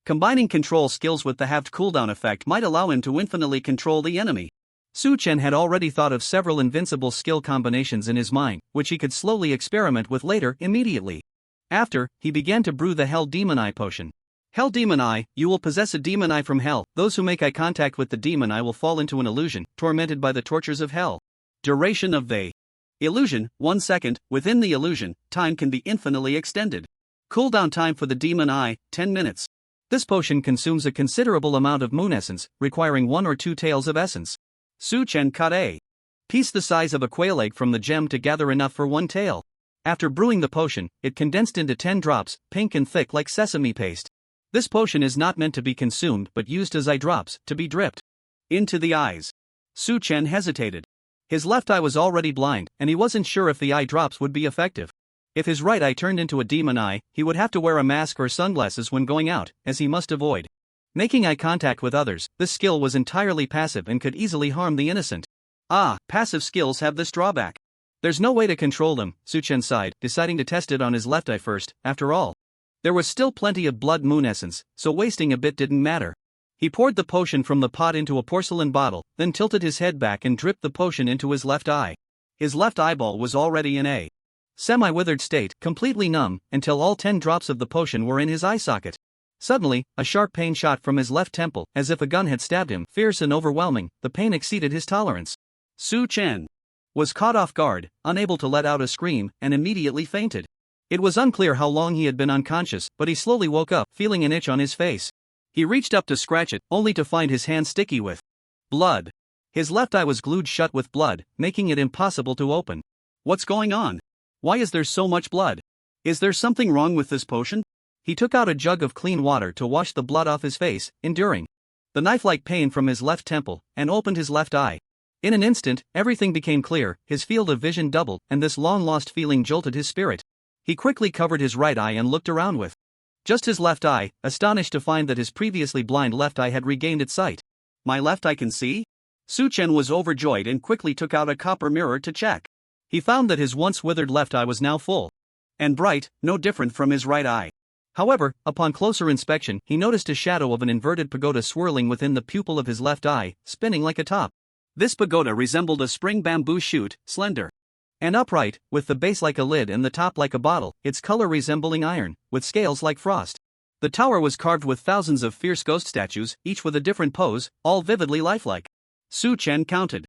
combining control skills with the halved cooldown effect might allow him to infinitely control the enemy. Suchin had already thought of several invincible skill combinations in his mind, which he could slowly experiment with later immediately. After, he began to brew the Hell Demon Eye potion. Hell Demon Eye, you will possess a demon eye from hell. Those who make eye contact with the demon eye will fall into an illusion, tormented by the tortures of hell. Duration of the illusion, 1 second. Within the illusion, time can be infinitely extended. Cooldown time for the demon eye, 10 minutes. This potion consumes a considerable amount of moon essence, requiring 1 or 2 taels of essence. Suchen cut a piece the size of a quail egg from the gem to gather enough for 1 tael. After brewing the potion, it condensed into 10 drops, pink and thick like sesame paste. This potion is not meant to be consumed but used as eye drops, to be dripped into the eyes. Suchen hesitated. His left eye was already blind, and he wasn't sure if the eye drops would be effective. If his right eye turned into a demon eye, he would have to wear a mask or sunglasses when going out, as he must avoid making eye contact with others. This skill was entirely passive and could easily harm the innocent. Passive skills have this drawback. There's no way to control them, Suchen sighed, deciding to test it on his left eye first. After all, there was still plenty of blood moon essence, so wasting a bit didn't matter. He poured the potion from the pot into a porcelain bottle, then tilted his head back and dripped the potion into his left eye. His left eyeball was already in a semi-withered state, completely numb, until all 10 drops of the potion were in his eye socket. Suddenly, a sharp pain shot from his left temple, as if a gun had stabbed him. Fierce and overwhelming, the pain exceeded his tolerance. Suchen was caught off guard, unable to let out a scream, and immediately fainted. It was unclear how long he had been unconscious, but he slowly woke up, feeling an itch on his face. He reached up to scratch it, only to find his hand sticky with blood. His left eye was glued shut with blood, making it impossible to open. What's going on? Why is there so much blood? Is there something wrong with this potion? He took out a jug of clean water to wash the blood off his face, enduring the knife-like pain from his left temple, and opened his left eye. In an instant, everything became clear, his field of vision doubled, and this long-lost feeling jolted his spirit. He quickly covered his right eye and looked around with just his left eye, astonished to find that his previously blind left eye had regained its sight. My left eye can see? Suchen was overjoyed and quickly took out a copper mirror to check. He found that his once withered left eye was now full and bright, no different from his right eye. However, upon closer inspection, he noticed a shadow of an inverted pagoda swirling within the pupil of his left eye, spinning like a top. This pagoda resembled a spring bamboo shoot, slender and upright, with the base like a lid and the top like a bottle, its color resembling iron, with scales like frost. The tower was carved with thousands of fierce ghost statues, each with a different pose, all vividly lifelike. Suchen counted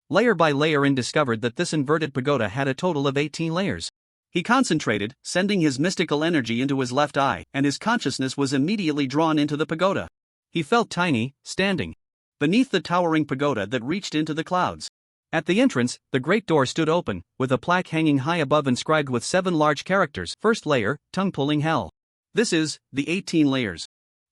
layer by layer and discovered that this inverted pagoda had a total of 18 layers. He concentrated, sending his mystical energy into his left eye, and his consciousness was immediately drawn into the pagoda. He felt tiny, standing beneath the towering pagoda that reached into the clouds. At the entrance, the great door stood open, with a plaque hanging high above inscribed with 7 large characters. First layer, tongue-pulling hell. This is the 18 layers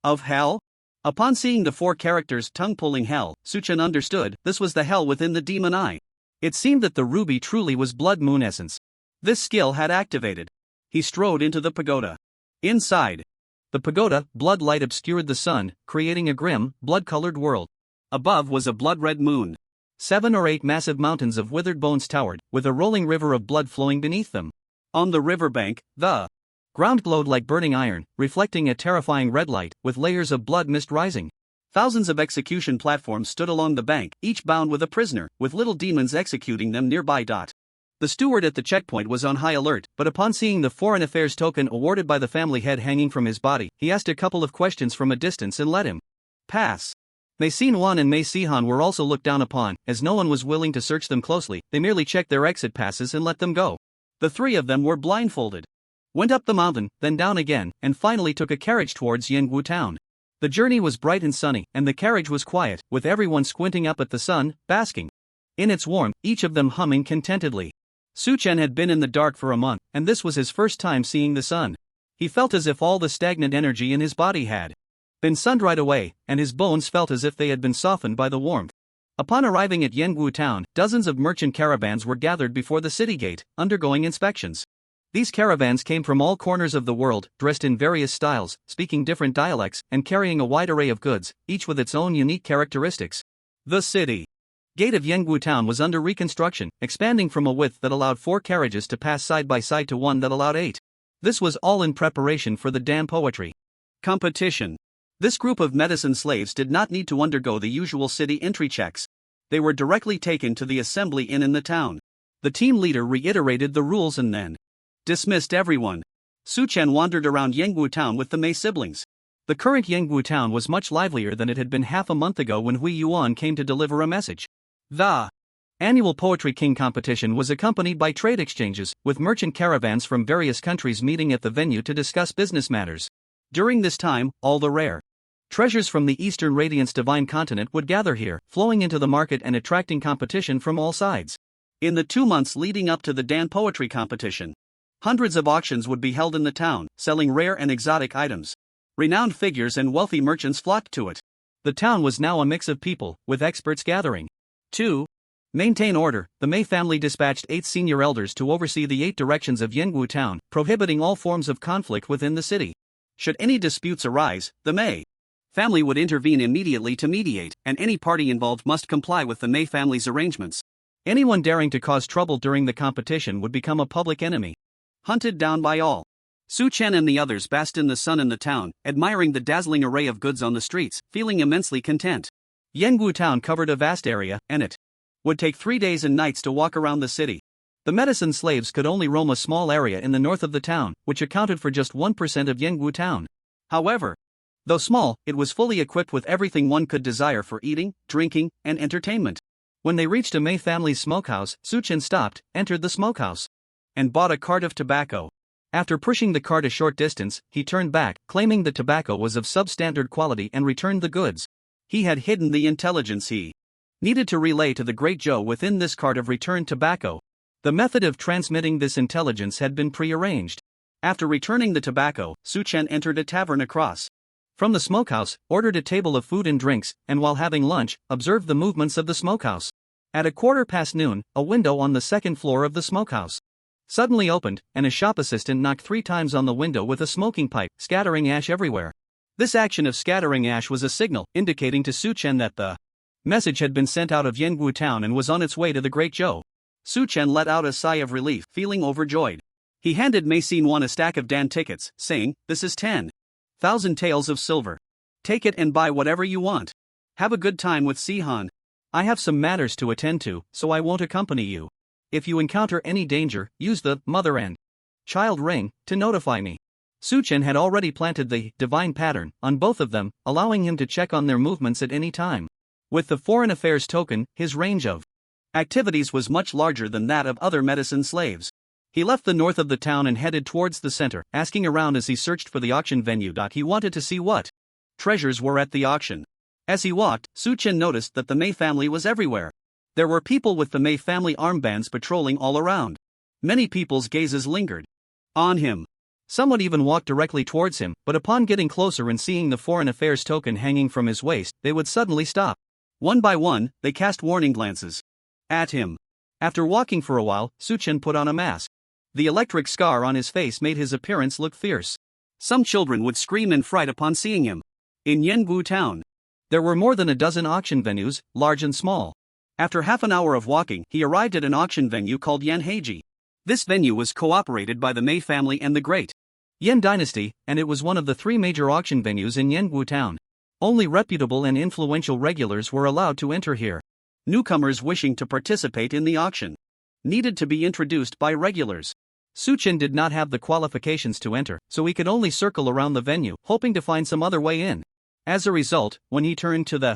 of hell? Upon seeing the 4 characters tongue-pulling hell, Suchen understood this was the hell within the demon eye. It seemed that the ruby truly was blood moon essence. This skill had activated. He strode into the pagoda. Inside the pagoda, blood light obscured the sun, creating a grim, blood-colored world. Above was a blood-red moon. 7 or 8 massive mountains of withered bones towered, with a rolling river of blood flowing beneath them. On the riverbank, the ground glowed like burning iron, reflecting a terrifying red light, with layers of blood mist rising. Thousands of execution platforms stood along the bank, each bound with a prisoner, with little demons executing them nearby. The steward at the checkpoint was on high alert, but upon seeing the foreign affairs token awarded by the family head hanging from his body, he asked a couple of questions from a distance and let him pass. Mei Yuan and Mei Sihan were also looked down upon, as no one was willing to search them closely. They merely checked their exit passes and let them go. The three of them were blindfolded. Went up the mountain, then down again, and finally took a carriage towards Yangwu town. The journey was bright and sunny, and the carriage was quiet, with everyone squinting up at the sun, basking in its warmth, each of them humming contentedly. Su Chen had been in the dark for a month, and this was his first time seeing the sun. He felt as if all the stagnant energy in his body had been sun-dried away, and his bones felt as if they had been softened by the warmth. Upon arriving at Yangwu town, dozens of merchant caravans were gathered before the city gate, undergoing inspections. These caravans came from all corners of the world, dressed in various styles, speaking different dialects, and carrying a wide array of goods, each with its own unique characteristics. The city gate of Yangwu town was under reconstruction, expanding from a width that allowed 4 carriages to pass side by side to one that allowed 8. This was all in preparation for the Dan poetry competition. This group of medicine slaves did not need to undergo the usual city entry checks. They were directly taken to the assembly inn in the town. The team leader reiterated the rules and then dismissed everyone. Su Chen wandered around Yangwu town with the Mei siblings. The current Yangwu town was much livelier than it had been half a month ago when Yuan came to deliver a message. The annual Poetry King competition was accompanied by trade exchanges, with merchant caravans from various countries meeting at the venue to discuss business matters. During this time, all the rare treasures from the Eastern Radiance Divine Continent would gather here, flowing into the market and attracting competition from all sides. In the 2 months leading up to the Dan poetry competition, hundreds of auctions would be held in the town, selling rare and exotic items. Renowned figures and wealthy merchants flocked to it. The town was now a mix of people, with experts gathering. To maintain order, the Mei family dispatched 8 senior elders to oversee the 8 directions of Yangwu town, prohibiting all forms of conflict within the city. Should any disputes arise, the Mei family would intervene immediately to mediate, and any party involved must comply with the Mei family's arrangements. Anyone daring to cause trouble during the competition would become a public enemy, hunted down by all. Su Chen and the others basked in the sun in the town, admiring the dazzling array of goods on the streets, feeling immensely content. Yangwu town covered a vast area, and it would take 3 days and nights to walk around the city. The medicine slaves could only roam a small area in the north of the town, which accounted for just 1% of Yangwu town. However, though small, it was fully equipped with everything one could desire for eating, drinking, and entertainment. When they reached a Mei family's smokehouse, Su Chen stopped, entered the smokehouse, and bought a cart of tobacco. After pushing the cart a short distance, he turned back, claiming the tobacco was of substandard quality, and returned the goods. He had hidden the intelligence he needed to relay to the Great Joe within this cart of returned tobacco. The method of transmitting this intelligence had been prearranged. After returning the tobacco, Su Chen entered a tavern across from the smokehouse, ordered a table of food and drinks, and while having lunch, observed the movements of the smokehouse. At noon, a window on the second floor of the smokehouse suddenly opened, and a shop assistant knocked 3 times on the window with a smoking pipe, scattering ash everywhere. This action of scattering ash was a signal, indicating to Su Chen that the message had been sent out of Yangwu town and was on its way to the Great Joe. Su Chen let out a sigh of relief, feeling overjoyed. He handed Mei Yuan a stack of Dan tickets, saying, "This is 10,000 taels of silver. Take it and buy whatever you want. Have a good time with Sihan. I have some matters to attend to, so I won't accompany you. If you encounter any danger, use the mother and child ring to notify me." Su Chen had already planted the divine pattern on both of them, allowing him to check on their movements at any time. With the foreign affairs token, his range of activities was much larger than that of other medicine slaves. He left the north of the town and headed towards the center, asking around as he searched for the auction venue. He wanted to see what treasures were at the auction. As he walked, Su Chen noticed that the Mei family was everywhere. There were people with the Mei family armbands patrolling all around. Many people's gazes lingered on him. Some would even walk directly towards him, but upon getting closer and seeing the foreign affairs token hanging from his waist, they would suddenly stop. One by one, they cast warning glances at him. After walking for a while, Su Chen put on a mask. The electric scar on his face made his appearance look fierce. Some children would scream in fright upon seeing him. In Yangwu town, there were more than a dozen auction venues, large and small. After half an hour of walking, he arrived at an auction venue called Yanheiji. This venue was cooperated by the Mei family and the Great Yan dynasty, and it was one of the 3 major auction venues in Yangwu town. Only reputable and influential regulars were allowed to enter here. Newcomers wishing to participate in the auction needed to be introduced by regulars. Su Chen did not have the qualifications to enter, so he could only circle around the venue, hoping to find some other way in. As a result, when he turned to the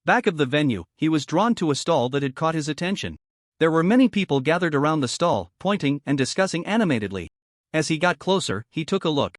Back of the venue, he was drawn to a stall that had caught his attention. There were many people gathered around the stall, pointing and discussing animatedly. As he got closer, he took a look.